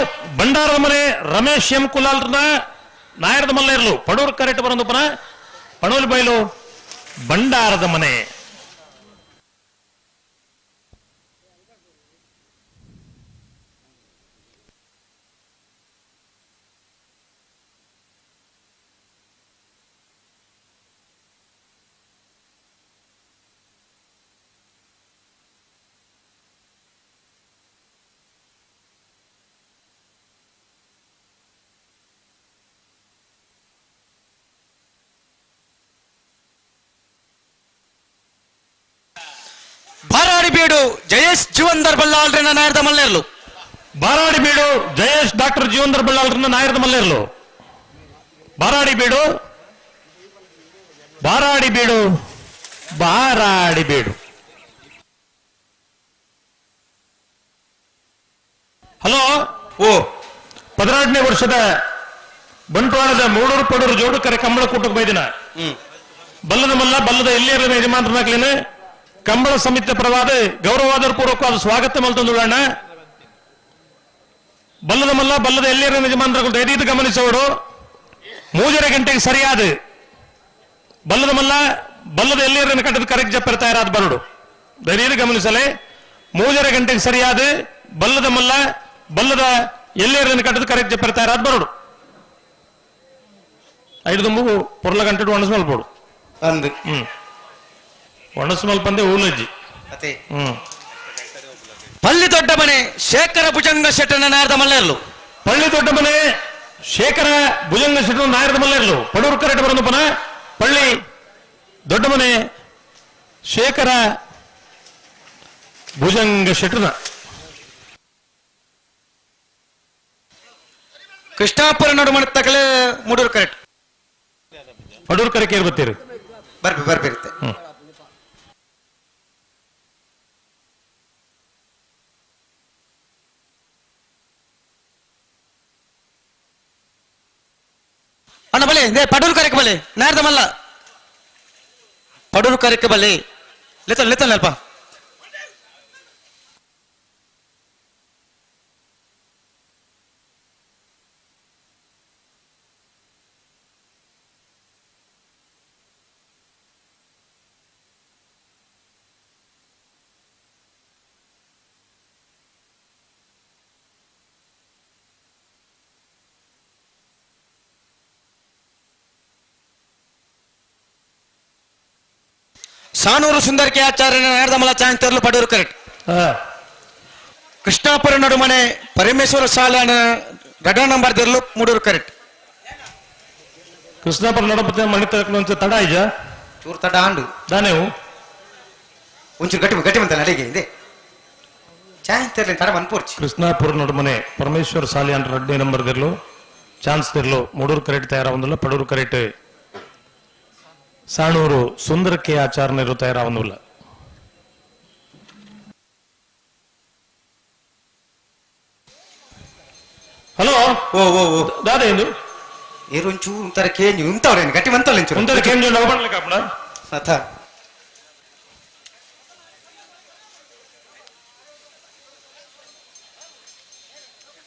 ಬಂಡಾರದ ಮನೆ ರಮೇಶ್ ಎಂ ಕುಲಾಲ್ ನಾಯರದ ಮಲ್ಲ ಇರ್ಲು. ಪಡೂರು ಕರೆಕ್ಟ್ ಬರೋದು ಪುನಃ ಪಡೋಲಿ ಬೈಲು ಬಂಡಾರದ ಮನೆ. ಬಾರಾಡಿಬೀಡು ಜಯೇಶ್ ಜೀವಂದರ್ ಬಲ್ಲಾಳ್ರ ನಾಯರದ ಮಲ್ಲೇರ್ಲು. ಬಾರಾಡಿಬೀಡು ಜಯೇಶ್ ಡಾಕ್ಟರ್ ಜೀವಂದರ್ ಬಲ್ಲಾಳ್ರನ್ನ ನಾಯರದ ಮಲ್ಲೇರ್ಲು. ಬಾರಾಡಿಬೀಡು ಬಾರಾಡಿಬೀಡು ಬಾರಾಡಿಬೀಡು. ಹಲೋ. ಓ 18ನೇ ವರ್ಷದ ಬಂಟ್ವಾಳದ ಮೂಡೂರು ಪಡೂರು ಜೋಡುಕರೆ ಕಂಬಳ ಕೂಟಕ್ಕೆ ಬೈದಿನ ಬಲ್ಲದ ಮಲ್ಲ ಬಲ್ಲದ ಎಲ್ಲಿಯರ ಯಜಮಾನರನ್ನಾಗ್ಲೇನೆ ಕಂಬಳ ಸಮಿತಿ ಪರವಾದ ಗೌರವಾದರ ಪೂರ್ವಕವಾದ ಸ್ವಾಗತ ಮಲ್ತೊಂದುಳ್ಳಣ್ಣ. ಬಲ್ಲದ ಮಲ್ಲ ಬಲ್ಲದ ಎಲ್ಲಿಯರ ಯಜಮಾನರು ದಯವಿಟ್ಟು ಗಮನಿಸೋಡು. 3:30 ಗಂಟೆಗೆ ಸರಿಯಾದ ಬಲ್ಲದ ಮಲ್ಲ ಬಲ್ಲದ ಎಲ್ಲಿಯರನ್ನ ಕಟ್ಟದ ಕರೆಕ್ಟ್ ಜಪ್ಪರ ತಯಾರಾದ ಬರಡು. ದಯವಿಟ್ಟು ಗಮನಿಸಲೇ 3:30 ಗಂಟೆಗೆ ಸರಿಯಾದ ಬಲ್ಲದ ಮಲ್ಲ ಬಲ್ಲದ ಎಲ್ಲಿಯರನ್ನ ಕಟ್ಟದ ಕರೆಕ್ಟ್ ಜಪ್ಪರ ತಯಾರಾದ ಬರಡು. 5 ತುಂಬು ಪೊರ್ಲ ಗಂಟೆ ಒಣಸ್ಮಲ್ಪೋಡು ಅಂದು ಒಣಸ್ಮಲ್ಪಂದೆ ಊಲಜ್ಜಿ. ಪಳ್ಳಿ ದೊಡ್ಡ ಮನೆ ಶೇಖರ ಭುಜಂಗ ಶೆಟ್ಟನ ನಾಯರದ ಮಲ್ಲೇರ್ಲು. ಪಳ್ಳಿ ದೊಡ್ಡ ಮನೆ ಶೇಖರ ಭುಜಂಗ ಶೆಟ್ಟನ ನಾಯರದ ಮಲ್ಲೇರ್ಲು. ಪಡೂರು ಕರೆಕ್ಟ್ ಬರೋದು ಪುನಃ ಪಳ್ಳಿ ದೊಡ್ಡ ಮನೆ ಶೇಖರ ಭುಜಂಗ ಶೆಟ್ಟನ. ಕೃಷ್ಣಾಪುರ ನಡುಮಣ ತಗಲೆ ಮೂಡೂರು ಕರೆಕ್ಟ್. ಪಡೂರು ಕರೆಕ್ಟ್ ಇರ್ಬತ್ತೀರಿ ಬರ್ಬಿರುತ್ತೆ. ಅಣ್ಣ ಬಲೆ ಪಡೂರು ಕರೆಕ್ಟ್ ಬಲೆ ನಾಯರದ ಮಲ್ಲ ಪಡೂರು ಕರೆಕ್ಟ್ ಬಲೆ ಲೆತ್ತಲ್ಲ ಅಲ್ಪ. ಸಾನೂರು ಸುಂದರಕೆ ಆಚಾರ್ಯನ ನಾಯರದ ಮಲ್ಲ ಚಾಂತರ್ಲು ಪಡೂರು ಕರೆಕ್ಟ್. ಕೃಷ್ಣಾಪುರ ನಡುಮನೆ ಪರಮೇಶ್ವರ ಶಾಲೆ ರಡ ನಂಬರ್ ದಿರ್ಲು ಮೂಡೂರು ಕರೆಕ್ಟ್. ಕೃಷ್ಣಾಪುರ ನಡಪತ್ತೆ ಮಣಿ ತಕ್ಕ ತಡ ಇಜ ಚೂರು ತಡ ಆಂಡು ದಾನೇವು ಒಂಚೂರು ಗಟ್ಟಿ ಬಂತಲ್ಲ ಅಡಿಗೆ ಇದೆ ಚಾಂತರ್ಲಿ ತಡ ಬಂದ್ಪೋರ್ಚಿ. ಕೃಷ್ಣಾಪುರ ನಡುಮನೆ ಪರಮೇಶ್ವರ ಶಾಲೆ ಅಂತ 2ನೇ ನಂಬರ್ ದಿರ್ಲು ಚಾನ್ಸ್ ದಿರ್ಲು ಮೂಡೂರು ಕರೆಕ್ಟ್ ತಯಾರಾವಂದಿಲ್ಲ. ಪಡೂರು ಕರೆಕ್ಟ್ ಸಾಣೂರು ಸುಂದರಕ್ಕೆ ಆಚಾರನರು ತಯಾರಾವಂದಿಲ್ಲ. ಹಲೋ ಓ ಓ ಓ ದಾದ ಎಂದು ಏರೊಂಚೂರು ಒಂಥರ ಕೇಂಜು ಇಂಥವ್ರೇನು ಗಟ್ಟಿ ಬಂತಲ್ಲ ಇಂಚೂರು ಒಂಥರ ಕೇಂಜು ನಗಬಣ್ಲಿಕ್ಕೆ ಅಪ್ಪಣ ಅಥ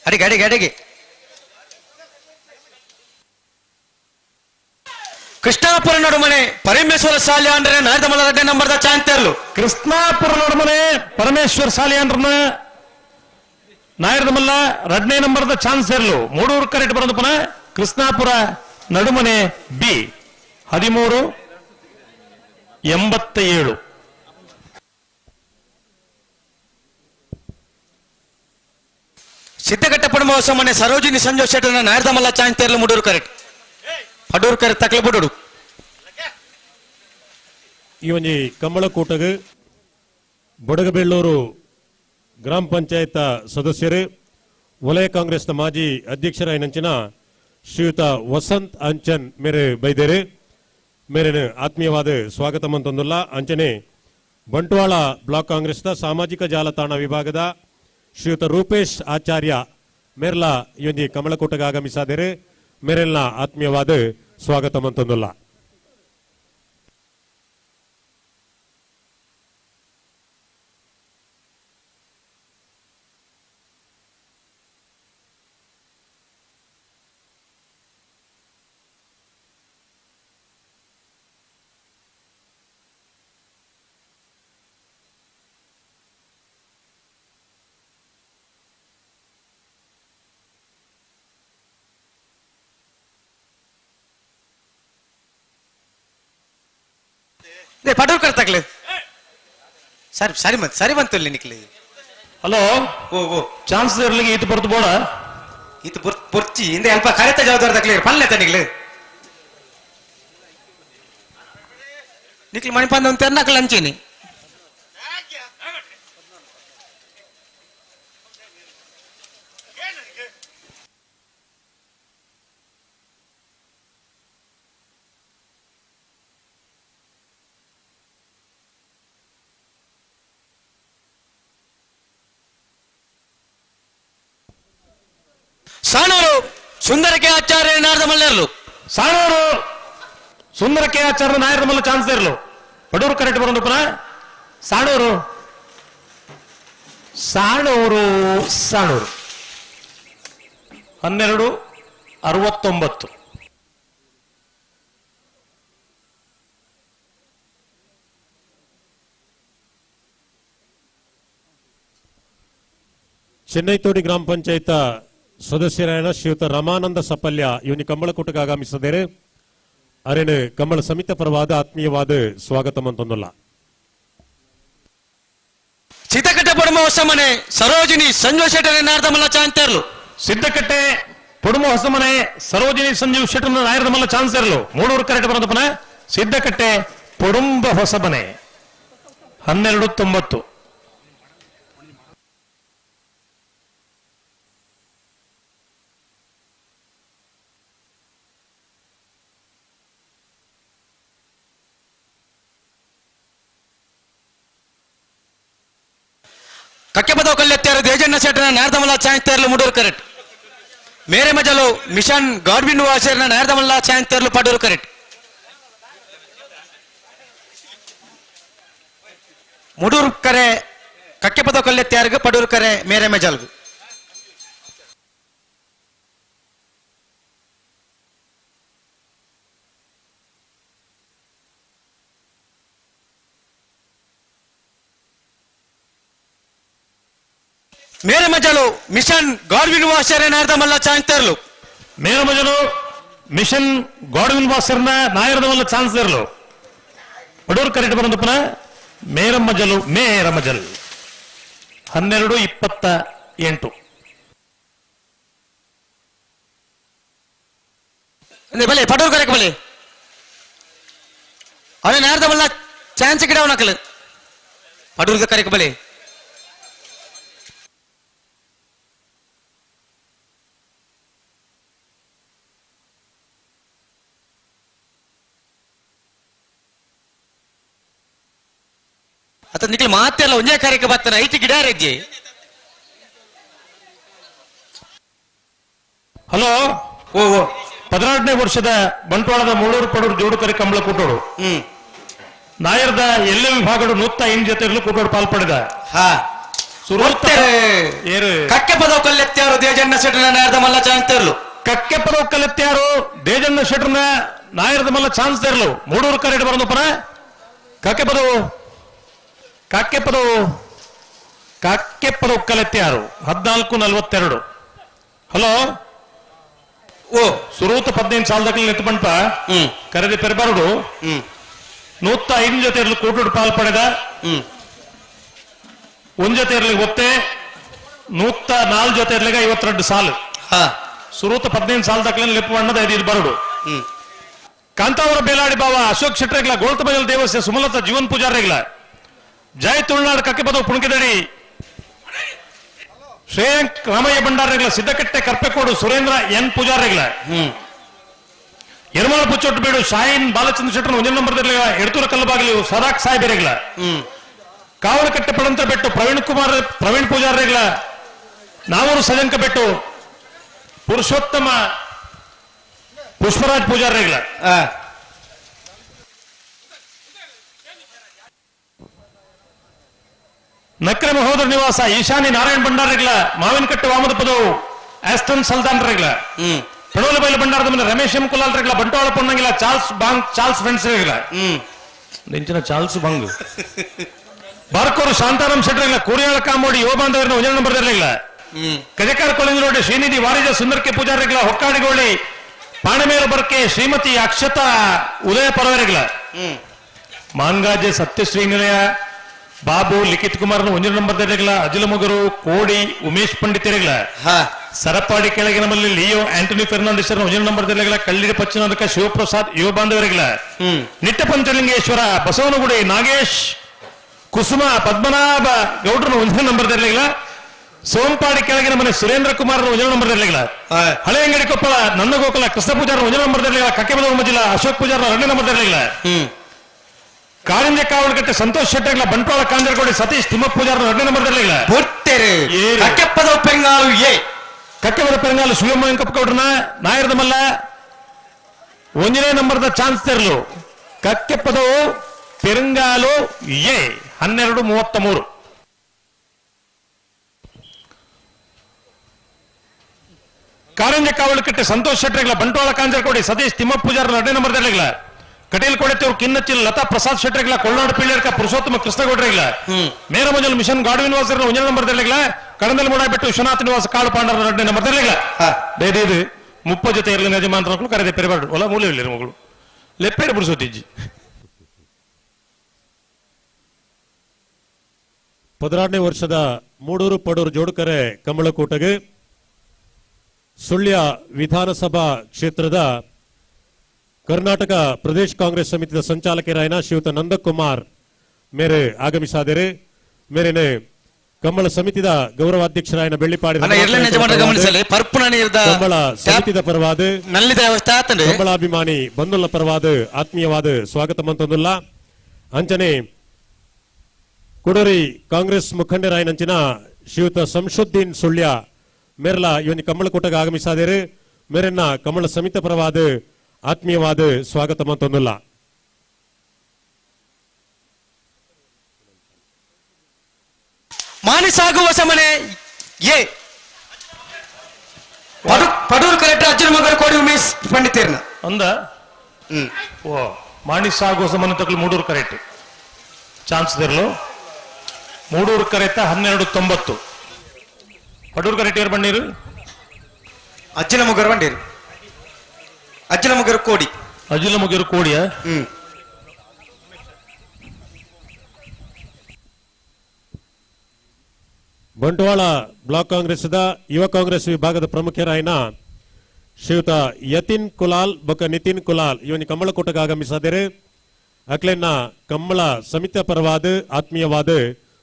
ಅಡಿಗೆ ಕೃಷ್ಣಾಪುರ ನಡುಮನೆ ಪರಮೇಶ್ವರ ಶಾಲೆ ಅಂದ್ರೆ ನಾಯರದ ಮಲ್ಲ 2ನೇ ನಂಬರ್ದ ಚಾಂತರ್ಲು. ಕೃಷ್ಣಾಪುರ ನಡುಮನೆ ಪರಮೇಶ್ವರ ಶಾಲೆ ಅಂದ್ರನ ನಾಯರದ ಮಲ್ಲ 2ನೇ ನಂಬರ್ದ ಚಾನ್ಸ್ ಇರ್ಲು. ಮೂಡೂರು ಕರೆಕ್ಟ್ ಬರೋದು ಪುನಃ ಕೃಷ್ಣಾಪುರ ನಡುಮನೆ ಬಿ 1387. ಸಿದ್ದಘಟ್ಟ ಪುಣಮೋಸ ಮನೆ ಸರೋಜಿನಿ ಸಂಜೋಷ್ ಶೆಟ್ಟನ ನಾಯರದ ಮಲ್ಲ ಚಾಂತರ್ಲು ಮೂಡೂರು ಕರೆಕ್ಟ್. ಪಡೂರು ಕರೆಕ್ಟ್ ತಕ್ಲೆ ಬಿಡೋಡು. ಈ ಒಂಜಿ ಕಂಬಳ ಕೂಟಗ್ ಬೊಡಗಬೆಳ್ಳೂರು ಗ್ರಾಮ ಪಂಚಾಯತ್ ಸದಸ್ಯರು ವಲಯ ಕಾಂಗ್ರೆಸ್ನ ಮಾಜಿ ಅಧ್ಯಕ್ಷರಾಯಿನಂಚಿನ ಶ್ರೀಯುತ ವಸಂತ್ ಅಂಚನ್ ಮೇರೆ ಬೈದೇರು ಮೇರೆನ ಆತ್ಮೀಯವಾದ ಸ್ವಾಗತ ಮಂತೊಂದುಲ್ಲ. ಅಂಚನೆ ಬಂಟ್ವಾಳ ಬ್ಲಾಕ್ ಕಾಂಗ್ರೆಸ್ನ ಸಾಮಾಜಿಕ ಜಾಲತಾಣ ವಿಭಾಗದ ಶ್ರೀಯುತ ರೂಪೇಶ್ ಆಚಾರ್ಯ ಮೇರ್ಲ ಈ ಒಂಜಿ ಕಂಬಳ ಕೂಟಗೆ ಆಗಮಿಸಾದೇರು ಮೇರೆಲ್ನ ಆತ್ಮೀಯವಾದ ಸ್ವಾಗತ ಮಂತೊಂದುಲ್ಲ. ಪಡೂರ್ಕರ್ ತಕ್ಲೆ ಸರಿ ಬಂತು ನಿಕ್ಲಿ. ಹಲೋ ಓ ಚಾನ್ಸ್ ಇರ್ಲಿಕ್ಕೆ ಈತ ಬರ್ತು ಬೋಡ ಈತ ಪೊರ್ಚಿ ಹಿಂದೆ ಅಲ್ಪ ಕರೆತ ಜವಾಬ್ದಾರಿ ತಕ್ಲಿ ಪಲ್ಲೆ ನಿಕ್ಲಿ ನಿಕ್ಲಿ ಮಣಿ ಪಂದ ಅಂತ ನಕ್ಲಿ ಹಂಚೀನಿ. ಸಾಣೂರು ಸುಂದರಕ್ಕೆ ಆಚಾರ್ಯ ನಾರದ ಮಲ್ಲೇರ್ಲು ಸಾಣೂರು ಸುಂದರಕ್ಕೆ ಆಚಾರ್ಯ ನಾಯರದ ಮಲ್ಲ ಚಾನ್ಸ್ ಇರಲು ಪಡೂರು ಕರೆಕ್ಟ್ ಬರೋದು ಪುನಃ ಸಾಣೂರು ಸಾಣೂರು ಸಾಣೂರು 1269. ಚೆನ್ನೈತೋಡಿ ಗ್ರಾಮ ಪಂಚಾಯತ್ ಸದಸ್ಯರಾಯಣ ಶ್ರೀಯುತ ರಾಮಾನಂದ ಸಪಲ್ಯ ಇವನಿ ಕಂಬಳಕೂಟಕ್ಕೆ ಆಗಮಿಸಿದರೆ ಅರೇನು ಕಂಬಳ ಸಮಿತಿ ಪರವಾದ ಆತ್ಮೀಯವಾದ ಸ್ವಾಗತ ಅಂತಂದಲ್ಲ. ಸಿದ್ದಕಟ್ಟೆ ಪಡುಮ ಹೊಸಮನೆ ಸರೋಜಿನಿ ಸಂಜೀವ್ ಶೆಟ್ಟರ್ ನಾರದ ಮಲ್ಲ ಚಾನ್ಸ್ ಇರಲು ಸಿದ್ದಕಟ್ಟೆ ಪಡುಮ ಹೊಸಮನೆ ಸರೋಜಿನಿ ಸಂಜೀವ್ ಶೆಟ್ಟರ್ ನಾಯರದ ಮಲ್ಲ ಚಾನ್ಸ್ ಇರಲು. ಮೂಡೂರು ಕರೆಕ್ಟ್ ಬರೋದು ಪುನಃ ಸಿದ್ದಕಟ್ಟೆ ಪಡುಂಬ ಹೊಸಮನೆ 1290. ಕಕ್ಕೆಪದ ಕಲ್ಲೆತ್ತಾರು ದೇಜಣ್ಣ ಶೆಟ್ಟರ ನಾರದಮಲ್ಲ ಚಾನ್ಸ್ ತೇರ್ಲು ಮೂಡೂರು ಕರೆಕ್ಟ್. ಮೇರೆ ಮಜಲು ಮಿಷನ್ ಗಾಡ್ವಿನ್ ವಾಸರ್ನ ನಾರದಮಲ್ಲ ಚಾನ್ಸ್ ತೇರ್ಲು ಪಡೂರು ಕರೆಕ್ಟ್. ಮೂಡೂರು ಕರೆ ಕಕ್ಕೆಪದ ಕಲ್ಲೆತ್ತಾರ್ಗು ಪಡೂರು ಕರೆ ಮೇರೆ ಮಜಲ್ಗು. ಮೇರೆ ಮಜಲು ಮಿಷನ್ ಗಾಡ್ವಿನ್ ವಾಸರ್ನ ನಾರದ ಮಲ್ಲ ಚಾನ್ಸ್ ತೇರ್ಲು ಮೇರೆ ಮಜಲು ಮಿಷನ್ ಗಾಡ್ವಿನ್ ವಾಸರ್ನ ನಾಯರದ ಮಲ್ಲ ಚಾನ್ಸ್ ಇರಲು ಪಡೂರು ಕರೆಕ್ಟ್ ಬರೋದು ಪುನಃ ಮೇರ ಮಜಲು 1228. ಬಲೆ ಪಡೂರು ಕರೆಕ್ಟ್ ಬಲೆ ಅವನೇ ನಾರದ ಮಲ್ಲ ಚಾನ್ಸ್ ಗಿಡ ಅವನಕಲ್ ಪಡೂರು ಕರೆಕ್ಟ್ ಬಲೆ. ಅತ ನಿಖಿಲ್ ಮಾತೆಲ್ಲ ಒಂದೇ ಕಾರ್ಯಕ್ಕೆ ಬರ್ತಾನೆ ಐತಿ ಗಿಡ ರಜ್ಜೆ. ಹಲೋ ಓ 14ನೇ ವರ್ಷದ ಬಂಟ್ವಾಳದ ಮೂಳೂರು ಪಡೂರು ಜೋಡು ಕರೆ ಕಂಬಳ ಕೂಟೋಡು ನಾಯರದ ಎಲ್ಲ ವಿಭಾಗಗಳು 105 ಜೊತೆ ಕೂಟೋಡು ಪಾಲ್ಪಡಿದ. ಕಕ್ಕೆ ಪದವು ಕಲ್ಲೆತ್ತಾರು ದೇಜಣ್ಣ ಶೆಟ್ಟರ್ನ ನಾಯರದ ಮಲ್ಲ ಚಾನ್ಸ್ ತೇರ್ಲು ಕಕ್ಕೆ ಪದವು ಕಲ್ಲೆತ್ತಾರು ದೇಜಣ್ಣ ಶೆಟ್ಟರ್ನ ನಾಯರದ ಮಲ್ಲ ಚಾನ್ಸ್ ತೇರ್ಲು ಮೂಡೂರು ಕರೆಕ್ಟ್ ಬರೋದು ಪರ ಕಕ್ಕೆ ಪದವು ಕಲೆತ್ಯಾರು 1442. ಹಲೋ ಓ ಸುರೂತ 15 ಸಾಲದಲ್ಲಿ ನೆತ್ತುಬಂಟ ಕರೆದಿ ಪೆರಬಾರಡು 105 ಜೊತೆ ಇರಲು ಕೂಟೋಡು ಪಾಲ್ಪಡೆದ. ಒಂದ್ ಜೊತೆ ಇರ್ಲಿಕ್ಕೆ ಒತ್ತೆ 104 ಜೊತೆ ಇರ್ಲಿಕ್ಕೆ 52 ಸಾಲು ಸುರೂತ 15 ಸಾಲದಲ್ಲಿ ಲೆಪ್ಪು ಬಣ್ಣದ 5 ಬರಡು. ಕಾಂತಾವರ ಬೇಲಾಡಿ ಬಾವ ಅಶೋಕ್ ಶೆಟ್ಟರೆಗ್ಲ ಗೋಳ್ತ ಬಜಲ್ ದೇವಸ್ಯ ಸುಮಲತಾ ಜೀವನ್ ಪೂಜಾರೆಗ್ಲ ಜಯ ತುಳುನಾಡು ಕಕ್ಕೆ ಪದವು ಪುಣಕಿದಡಿ ಶ್ರೇಯಾಂಕ್ ರಾಮಯ್ಯ ಭಂಡಾರೆಗ್ಲ ಸಿದ್ದಕಟ್ಟೆ ಕರ್ಪೆಕೋಡು ಸುರೇಂದ್ರ ಎನ್ ಪೂಜಾರೆಗ್ಲ ಯರಮಾಳ ಪುಚ್ಚೊಟ್ಟು ಬೇಡು ಶಾಹಿನ್ ಬಾಲಚಂದ್ರ ಶೆಟ್ಟರ್ 1 ನಂಬರ್ ಎಡತೂರ ಕಲ್ಲಬಾಗಲಿ ಸದಾಕ್ ಸಾಹೇಬರೆಗ್ಲ ಕಾವಲಕಟ್ಟೆ ಪಡಂತ ಬೆಟ್ಟು ಪ್ರವೀಣ್ ಪೂಜಾರೆಗ್ಲ ನಾವೂರು ಸಜಂಕ ಬೆಟ್ಟು ಪುರುಷೋತ್ತಮ ಪುಷ್ಪರಾಜ್ ಪೂಜಾರೆಗ್ಲ ನಕ್ರೆ ಮಹೋದರ ನಿವಾಸ ಈಶಾನಿ ನಾರಾಯಣ್ ಭಂಡಾರೆಗ್ಲ ಮಾವಿನಕಟ್ಟೆ ವಾಮದ ಪದವು ಆಸ್ಟನ್ ಸಲ್ದಾನ್ ರೆಗ್ಲ ಪಡೋಲ ಬೈಲ ಭಂಡಾರದ ಮೇಲೆ ರಮೇಶ್ ಎಂ ಕುಲಾಲ್ ರೆಗ್ಲ ಬಂಟ್ವಾಳ ಪೊನ್ನಂಗಿಲ್ಲ ಚಾರ್ಲ್ಸ್ ಫ್ರೆಂಡ್ಸ್ ರೆಗ್ಲ ನೆಂಚಿನ ಚಾರ್ಲ್ಸ್ ಬಂಗ್ ಬಾರ್ಕೋರು ಶಾಂತಾರಾಮ್ ಶೆಟ್ಟರೆಗ್ಲ ಕೂರಿಯಾಳ ಕಾಮೋಡಿ ಯುವ ಬಾಂಧವರನ್ನ 1 ನಂಬರ್ ರೆಗ್ಲ ಕಜಕಾರ ಕೊಳಂಜಿ ಶ್ರೀನಿಧಿ ವಾರಿಜ ಸುಂದರಕ್ಕೆ ಪೂಜಾರೆಗ್ಲ ಹೊಕ್ಕಾಡಿಗೋಳಿ ಪಾಣಮೇರು ಬರ್ಕೆ ಶ್ರೀಮತಿ ಅಕ್ಷತಾ ಉದಯ ಪರವರೆಗ್ಲ ಮಾನ್ಗಾಜೆ ಸತ್ಯಶ್ರೀ ನಿಲಯ ಬಾಬು ಲಿಖಿತ್ ಕುಮಾರ್ನ 1 ನಂಬರ್ ದೆರಗಲ ಅಜಿಲಮುಗರು ಕೋಡಿ ಉಮೇಶ್ ಪಂಡಿತ್ ಎರಗಲ ಸರಪಾಡಿ ಕೆಳಗೆ ನಮ್ಮಲ್ಲಿ ಲಿಯೋ ಆಂಟನಿ ಫೆರ್ನಾಂಡಿಸ್ 1 ನಂಬರ್ ದೆರಗಲ ಕಳ್ಳಿರಿ ಪಚ್ಚನದಕ ಶಿವಪ್ರಸಾದ್ ಯುವ ಬಾಂಧವರಿಗಲ ನಿಟ್ಟ ಪಂಚಲಿಂಗೇಶ್ವರ ಬಸವನಗುಡಿ ನಾಗೇಶ್ ಕುಸುಮ ಪದ್ಮನಾಭ ಗೌಡ್ರನ 1 ನಂಬರ್ ದೆರಗಲ ಸೋಂಪಾಡಿ ಕೆಳಗಿನ ಮನೆ ಸುರೇಂದ್ರ ಕುಮಾರ್ 1 ನಂಬರ್ ದೆರಗಲ ಹಳೆ ಅಂಗಡಿ ಕೊಪ್ಪಳ ನನ್ನ ಗೋಕುಲ ಕೃಷ್ಣ ಪೂಜಾರ 1 ನಂಬರ್ ದೆರಗಲ ಕಕ್ಕೆಬದ ಮಜಿಲ ಅಶೋಕ್ ಪೂಜಾರ 2 ನಂಬರ್ ದೆರಗಲ ಕಾಳಿಂಜ ಕಾವಲಕಟ್ಟೆ ಸಂತೋಷ್ ಶೆಟ್ಟರ್ಲ ಬಂಟ್ವಾಳ ಕಾಂಜರಗೋಡಿ ಸತೀಶ್ ತಿಮ್ಮಪ್ಪ ಪೂಜಾರ 2 ನಂಬರ್ ದೆರಗಲ ಕಕ್ಕೆಪ್ಪದ ಪೆಂಗಾಲು ಕಕ್ಕೆಬದ ಪೆಂಗಾಲು ಶಿವಮ್ಮ ಕಪ್ಪಗೌಡ್ರನ ನಾಯರದ ಮಲ್ಲ 1 ನಂಬರ್ದ ಚಾನ್ಸ್ ತೆರಲು ಕಕ್ಕೆಪ್ಪದವು ಪೆರಂಗಾಲು 12:33 ಕಾರಂಜ ಕಾವಲಕಟ್ಟೆ ಸಂತೋಷ್ ಶೆಟ್ಟರ್ಲ ಬಂಟ್ವಾಳ ಕಾಂಜರಗೋಡಿ ಸತೀಶ್ ತಿಮ್ಮಪ್ಪ ಪೂಜಾರ 2 ನಂಬರ್ ದೆರಗಲ ಕಟೀಲ್ ಕೊಡೆತ್ತೂರು ಕಿನ್ನಚ್ಚಿಲ್ ಲತಾ ಪ್ರಸಾದ್ ಶೆಟ್ಟರ್ಲ ಕೊಲ್ನಾಡು ಪಿಳ್ಳೇರ್ಕ ಪುರುಷೋತ್ತಮ ಕೃಷ್ಣಗೌಡ್ರಿಗ್ಲ ಮೇರಮಂಜಲ್ ಮಿಷನ್ ಗಾಡು ನಿವಾಸರ 1 ನಂಬರ್ ದೆರಗಲ ಕಡಂದಲ್ ಮೂಡಾಬೆಟ್ಟು ವಿಶ್ವನಾಥ ನಿವಾಸ ಕಾಳು ಪಾಂಡರ 2 ನಂಬರ್ ದೆರಗಲ ಬೇದೇದು 30 ಜೊತೆ ಇರಲಿ ಯಜಮಾನರು ಕರೆದೆ ಪೆರಬಾರ್ದು ಒಲ ಮೂಲೆ ಇರಲಿ ಮಗಳು ಲೆಪ್ಪೇರು ಪುರುಷೋತ್ತಿಜ್ಜಿ 16ನೇ ವರ್ಷದ ಮೂಡೂರು ಪಡೂರು ಜೋಡುಕರೆ ಕಮಲಕೂಟಗೆ ಸುಳ್ಯ ವಿಧಾನಸಭಾ ಕ್ಷೇತ್ರದ ಕರ್ನಾಟಕ ಪ್ರದೇಶ ಕಾಂಗ್ರೆಸ್ ಸಮಿತಿಯ ಸಂಚಾಲಕರಾಯನ ಶ್ರೀಯುತ ನಂದಕುಮಾರ್ ಮೇರೆ ಆಗಮಿಸಾದರೆ ಮೇರೆನೆ ಕಮ್ಮಳ ಸಮಿತಿದ ಗೌರವಾಧ್ಯಕ್ಷರಾಯನ ಬೆಳ್ಳಿಪಾಡಿ ಕಮ್ಮಳ ಸಮಿತಿದ ಪರವಾದ ಕಮ್ಮಳಾಭಿಮಾನಿ ಬಂದುಲ್ಲ ಪರವಾದ ಆತ್ಮೀಯವಾದ ಸ್ವಾಗತ ಮಂತೊಂದುಲ್ಲ ಅಂಚನೆ ಕುಡರಿ ಕಾಂಗ್ರೆಸ್ ಮುಖಂಡರಾಯನಂಚಿನ ಶ್ರೀಯುತ ಸಂಶುದ್ದೀನ್ ಸುಳ್ಯ ಮೇರ್ಲ ಇವನಿ ಕಮ್ಮಳ ಕೂಟಗೆ ಆಗಮಿಸಾದರೆ ಮೇರೆನ್ನ ಕಮ್ಮಳ ಸಮಿತ ಪರವಾದ ಆತ್ಮೀಯವಾದ ಸ್ವಾಗತ ಮಂತೊಂದುಲ್ಲ ಮಾನಿಸಾಗುವ ಸಮನೆ ಪಡೂರು ಕಲೆಕ್ಟರ್ ಅರ್ಜುನ ಮಗರು ಕೋಡಿ ಉಮೇಶ್ ಪಂಡಿತೇರ್ನ ಅಂದ ಓ ಮಾಣಿಸಾಗುವ ಸಮನೆ ತಕ್ಕಲು ಮೂಡೂರು ಕರೆಕ್ಟ್ ಚಾನ್ಸ್ ತೆರಲು ಮೂಡೂರು ಕರೆತ 12:90 ಪಡೂರು ಕರೆಕ್ಟ್ ಯಾರು ಬಂದಿರು ಅಜ್ಜಿನ ಮುಗರು ಬಂದಿರು ಅಜ್ಜಿನ ಮುಗರು ಕೋಡಿ ಅಜಿಲ ಮುಗಿರು ಕೋಡಿಯ ಬಂಟ್ವಾಳ ಬ್ಲಾಕ್ ಕಾಂಗ್ರೆಸ್ದ ಯುವ ಕಾಂಗ್ರೆಸ್ ವಿಭಾಗದ ಪ್ರಮುಖರಾಯನ ಶ್ರೀಯುತ ಯತಿನ್ ಕುಲಾಲ್ ಬೊಕ್ಕ ನಿತಿನ್ ಕುಲಾಲ್ ಇವನಿ ಕಮ್ಮಳ ಕೂಟಕ್ಕೆ ಆಗಮಿಸಾದರೆ ಅಕ್ಲೆನ್ನ ಕಮ್ಮಳ ಸಮಿತ ಪರವಾದ ಆತ್ಮೀಯವಾದ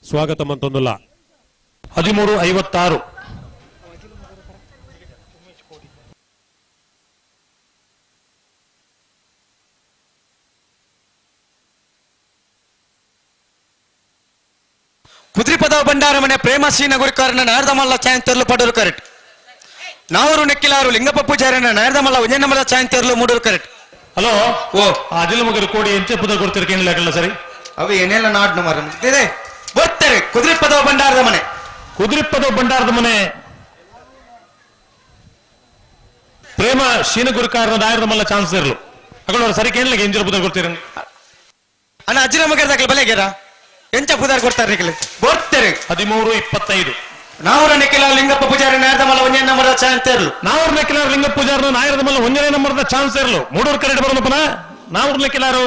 ಸ್ವಾಗತ ಮಂತೊಂದುಲ್ಲ 13:56 ಕುದ್ರಿಪದ ಬಂಡಾರಮನೆ ಪ್ರೇಮ ಶ್ರೀನಗುರಿಕಾರನ ನಾರದಮಲ್ಲ ಚಾಯಂತರ್ಲು ಪಡೂರು ಕರೆಕ್ಟ್ ನಾವರು ನೆಕ್ಕಿಲಾರು ಲಿಂಗಪ್ಪ ಪೂಜಾರನ ನಾರದಮಲ್ಲ 1 ನಂಬರ್ ಚಾಯಂತರ್ಲು ಮೂಡೂರು ಕರೆಕ್ಟ್ ಹಲೋ ಓ ಅಜಿಲ ಮುಗಿರು ಕೋಡಿ ಎಂಚೆ ಪುದ ಕೊಡ್ತಿರ್ಕೇನಿಲ್ಲ ಸರಿ ಅವು ಏನೆಲ್ಲ ನಾಡ್ನು ಮಾರ ಬರ್ತಾರೆ ಕುದ್ರಿಪದ ಬಂಡಾರದ ಮನೆ ಕುದುರಿಪ್ಪದ ಬಂಡಾರದ ಮನೆ ಪ್ರೇಮ ಶೀನಗುರಿಕಾರನ ನಾಯರದ ಮಲ್ಲ ಚಾನ್ಸ್ ಇರಲು ಅಗಳು ಸರಿ ಕೇಳಲಿಲ್ಲ ಎಂಜರ ಪುದ ಕೊಡ್ತೀರ ಅಣ್ಣ ಅಜ್ಜಿನ ಮಗರ್ದಾಗಲಿ ಬಲೆಗೇರ ಎಂಚ ಪುದಾರ್ ಕೊಡ್ತಾರೆ ಬರ್ತಾರೆ 13:25 ನಾವೂರ ನೆಕ್ಕಿಲ ಲಿಂಗಪ್ಪ ಪೂಜಾರಿ ನಾಯರದ ಮಲ್ಲ 1 ನಂಬರ್ ಚಾನ್ಸ್ ಇರಲು ನಾವೂರ್ ನೆಕ್ಕಿಲಾರು ಲಿಂಗಪ್ಪ ಪೂಜಾರನ ನಾಯರದ ಮಲ್ಲ 1 ನಂಬರ್ದ ಚಾನ್ಸ್ ಇರಲು ಮೂಡೂರು ಕರೆಕ್ಟ್ ಬರೋದಪ್ಪನ ನಾವೂರ್ ನೆಕ್ಕಿಲಾರು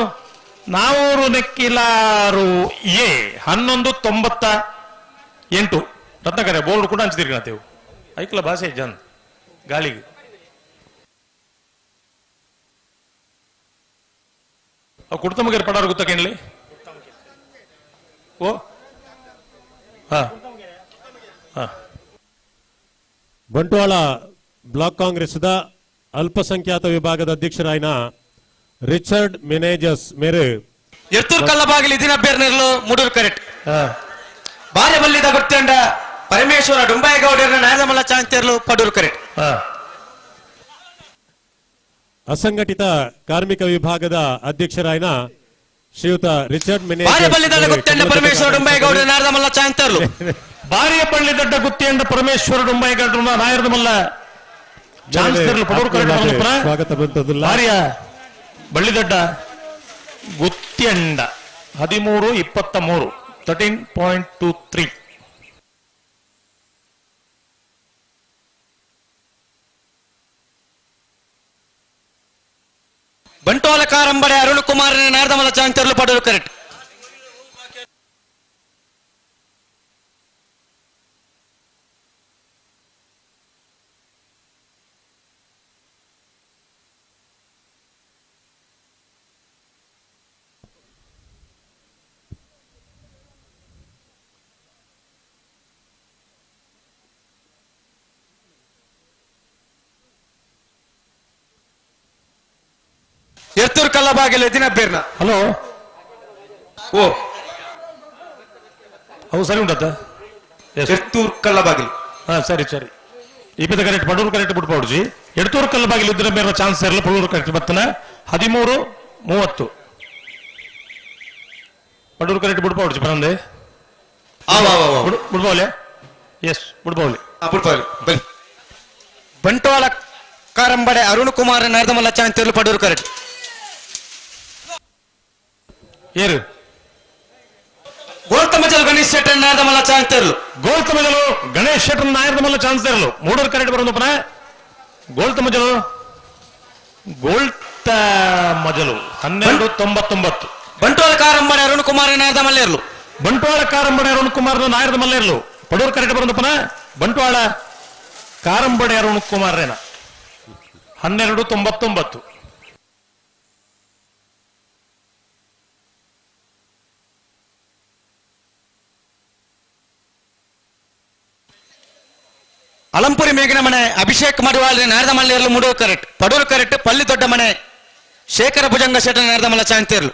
ನಾವೂರು ನೆಕ್ಕಿಲಾರು 11:98 ರತ್ನಕರೆ ಬೋರ್ಡ್ ಕೂಡ ಹಂಚ್ತೀರಿ ಕಾಣ್ತೇವೆ ಐಕ್ಲ ಭಾಷೆ ಜನ್ ಗಾಳಿಗೆ ಅವು ಕುಡ್ತ ಮುಗಿರ್ ಪಡಾರು ಗೊತ್ತಕೇನ್ಲಿ ಓ ಹಾ ಬಂಟ್ವಾಳ ಬ್ಲಾಕ್ ಕಾಂಗ್ರೆಸ್ದ ಅಲ್ಪಸಂಖ್ಯಾತ ವಿಭಾಗದ ಅಧ್ಯಕ್ಷರಾಯನ ರಿಚರ್ಡ್ ಮೆನೇಜಸ್ ಮೇರೆ ಎರ್ತೂರ್ ಕಲ್ಲಬಾಗಿಲು ದಿನ ಬೇರ್ನೆರ್ಲು ಮೂಡೂರು ಕರೆಕ್ಟ್ ಬಾರೆ ಬಲ್ಲಿದ ಗೊತ್ತಂಡ ಪರಮೇಶ್ವರ ಡುಂಬಾಯಗೌಡರ ನಾಯದಮಲ್ಲ ಚಾಂತಿಯರ್ಲು ಪಡೂರು ಕರೆಕ್ಟ್ ಅಸಂಘಟಿತ ಕಾರ್ಮಿಕ ವಿಭಾಗದ ಅಧ್ಯಕ್ಷರಾಯನ ಶ್ರೀಯುತ ರಿಚರ್ಡ್ ಬಾರೆ ಬಲ್ಲಿದ ಗೊತ್ತಂಡ ಪರಮೇಶ್ವರ ಡುಂಬಾಯಗೌಡರ ನಾಯದಮಲ್ಲ ಚಾಂತಿಯರ್ಲು ಬಾರಿಯ ಪಳ್ಳಿ ದೊಡ್ಡ ಗುತ್ತಿಯಂಡ ಪರಮೇಶ್ವರ ಡುಂಬಾಯಗೌಡರ ನಾಯರದ ಮಲ್ಲ ಚಾನ್ಸ್ ಪಡೂರು ಕರೆಕ್ಟ್ ಸ್ವಾಗತ ಬಂತದಿಲ್ಲ ಬಾರಿಯ ಬಳ್ಳಿದಡ್ಡ ಗುತ್ತಿಯಂಡ 13:23 13.23 ಬಂಟ್ವಾಳ ಕಾರಂಬಡೆ ಅರುಣ್ ಕುಮಾರ್ ನಾರದಮಲ್ಲ ಚಾಂತರ್ಲು ಪಡೂರು ಕರೆಕ್ಟ್ ಎರ್ತೂರು ಕಲ್ಲಬಾಗಿಲು ದಿನ ಬೇರ್ನ. ಹಲೋ ಓ ಅವು ಸರಿ ಉಂಟತ್ತ ಎರ್ತೂರು ಕಲ್ಲಬಾಗಿಲು. ಹಾ ಸರಿ ಸರಿ ಇಪ್ಪತ್ತು ಕರೆಕ್ಟ್ ಪಡೂರು ಕರೆಕ್ಟ್ ಬಿಟ್ಬಿಡ್ಜಿ ಎಡ್ತೂರು ಕಲ್ಲಬಾಗಿಲು ಇದ್ರೆ ಬೇರೆ ಚಾನ್ಸ್ ಇರಲ್ಲ ಪಡೂರು ಕರೆಕ್ಟ್ ಬರ್ತನ 13:30 ಪಡೂರು ಕರೆಕ್ಟ್ ಬಿಡ್ಬೋಡ್ಜಿ ಬರಂದೆ ಬಿಡ್ಬೋಲೆ ಎಸ್ ಬಿಡ್ಬೋಲೆ ಬನ್ನಿ. ಬಂಟ್ವಾಳ ಕಾರಂಬಡೆ ಅರುಣ್ ಕುಮಾರ್ ನಾರದಮಲ್ಲ ಚಾಂತಿರ್ಲು ಪಡೂರು ಕರೆಕ್ಟ್. ಏರು ಗೋಲ್ತಮಜಲು ಗಣೇಶ್ ಶೆಟ್ಟರ್ ನಾರದಮಲ್ಲ ಚಾಂತಿರ್ಲು. ಗೋಲ್ತಮಜಲು ಗಣೇಶ್ ಶೆಟ್ಟರ್ ನಾಯರ್ದಮಲ್ಲ ಚಾನ್ಸ್ ಇರಲು ಮೂಡೂರು ಕರೆಕ್ಟ್ ಬರೋದು ಪುನಃ ಗೋಲ್ತಮಜಲು 12:99. ಬಂಟ್ವಾಳ ಕಾರಂಬಡೆ ಅರುಣ್ ಕುಮಾರ್ ನಾರದಮಲ್ಲ ಇರ್ಲು. ಬಂಟ್ವಾಳ ಕಾರಂಬಡೆ ಅರುಣ್ ಕುಮಾರ್ ನಾಯರ್ದಮಲ್ಲ ಇರ್ಲು ಪಡೂರು ಕರೆಕ್ಟ್ ಬರೋದು ಪುನಃ ಬಂಟ್ವಾಳ ಕಾರಂಬಡೆ ಅರುಣ್ ಕುಮಾರ್ 12:99. ಅಲಂಪುರಿ ಮೇಘನ ಮನೆ ಅಭಿಷೇಕ್ ಮಡಿವಾಳ ನಾರದಮಲ್ಲ ಇರ್ಲು ಮೂಡೂರು ಕರೆಕ್ಟ್. ಪಡೂರು ಕರೆಕ್ಟ್ ಪಲ್ಲಿ ದೊಡ್ಡ ಮನೆ ಶೇಖರ ಭುಜಂಗ ಶೆಟ್ಟರ್ ನಾರದಮಲ್ಲ ಚಾಂತಿರ್ಲು.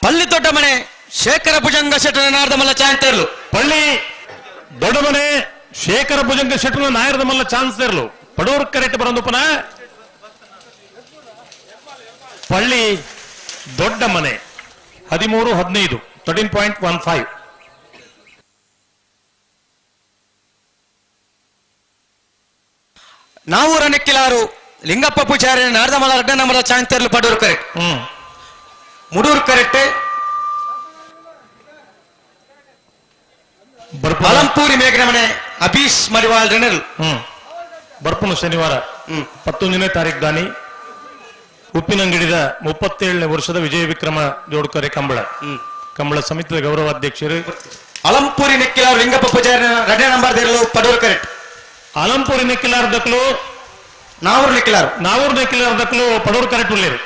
ಪಲ್ಲಿ ದೊಡ್ಡ ಮನೆ ಶೇಖರ ಭುಜಂಗ ಶೆಟ್ಟರ್ ನಾರದಮಲ್ಲ ಚಾಂತಿರ್ಲು. ಪಳ್ಳಿ ದೊಡ್ಡ ಮನೆ ಶೇಖರ ಭುಜಂಗ ಶೆಟ್ಟರ್ ನಾಯರ್ದಮಲ್ಲ ಚಾನ್ಸ್ ಇರಲು ಪಡೂರು ಕರೆಕ್ಟ್ ಬರೋದು ಪುನಃ ಪಳ್ಳಿ ದೊಡ್ಡ ಮನೆ 13:15 13.15. ನಾವೂರ ನೆಕ್ಕಿಲಾರು ಲಿಂಗಪ್ಪ ಪೂಜಾರಿ ನಾರದಮಲ್ಲ ಅಡ್ಡನಮಲ್ಲ ಚಾಂತಿರ್ಲು ಪಡೂರು ಕರೆಕ್ಟ್. ಮೂಡೂರು ಕರೆಕ್ಟ್. ಅಲಂಪೂರಿ ಮೇಘನ ಮನೆ ಅಭೀಶ್ ಮಡಿವಾಳ್ ರೆನಲ್. ಬರ್ಪುನು ಶನಿವಾರ 11ನೇ ತಾರೀಕು ದಾನಿ ಉಪ್ಪಿನಂಗಡಿದ 37ನೇ ವರ್ಷದ ವಿಜಯ ವಿಕ್ರಮ ಜೋಡ್ಕರೆ ಕಂಬಳ ಸಮಿತಿಯ ಗೌರವಾಧ್ಯಕ್ಷರು. ಅಲಂಪೂರಿ ನೆಕ್ಕಿಲಾರು ಲಿಂಗಪ್ಪ ಪೂಜಾರಿ ಎರಡನೇ ನಂಬರ್ ದೇರ್ಲು ಪಡೂರು ಕರೆಕ್ಟ್. ಅಲಂಪುರಿ ನೆಕ್ಕಿಲಾರ ದಕ್ಕಲು ನಾವೂರು ನೆಕ್ಕಿಲಾರ ದಕ್ಕಲು ಪಡೂರು ಕರೆಕ್ಟ್ ಉಳ್ಳೇರು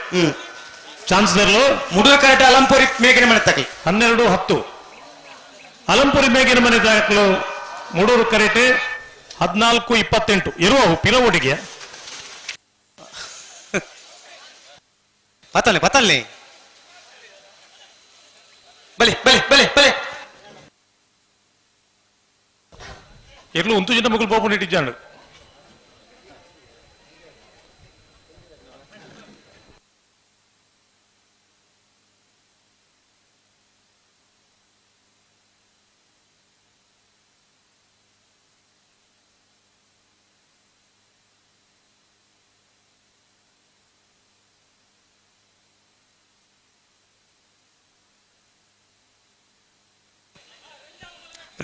ಚಾನ್ಸ್ ಇರಲು ಮೂಡೂರು ಕರೆಕ್ಟ್ ಅಲಂಪುರಿ ಮೇಘನ ಮನೆ ತಕಲಿ 12:10. ಅಲಂಪುರಿ ಮೇಘನ ಮನೆ ದಾಖಲು ಮೂಡೂರು ಕರೆಕ್ಟ್ 14:28 ಇರುವ ಪಿರವೋಟಿಗೆ ಪತ್ತಲ್ಲೆ ಬಲಿ ಇರ್ಲು ಒಂದು ಜನ ಮಗಳು ಪೋಪು ಇಟ್ಟಿದ್ದಾಂಡು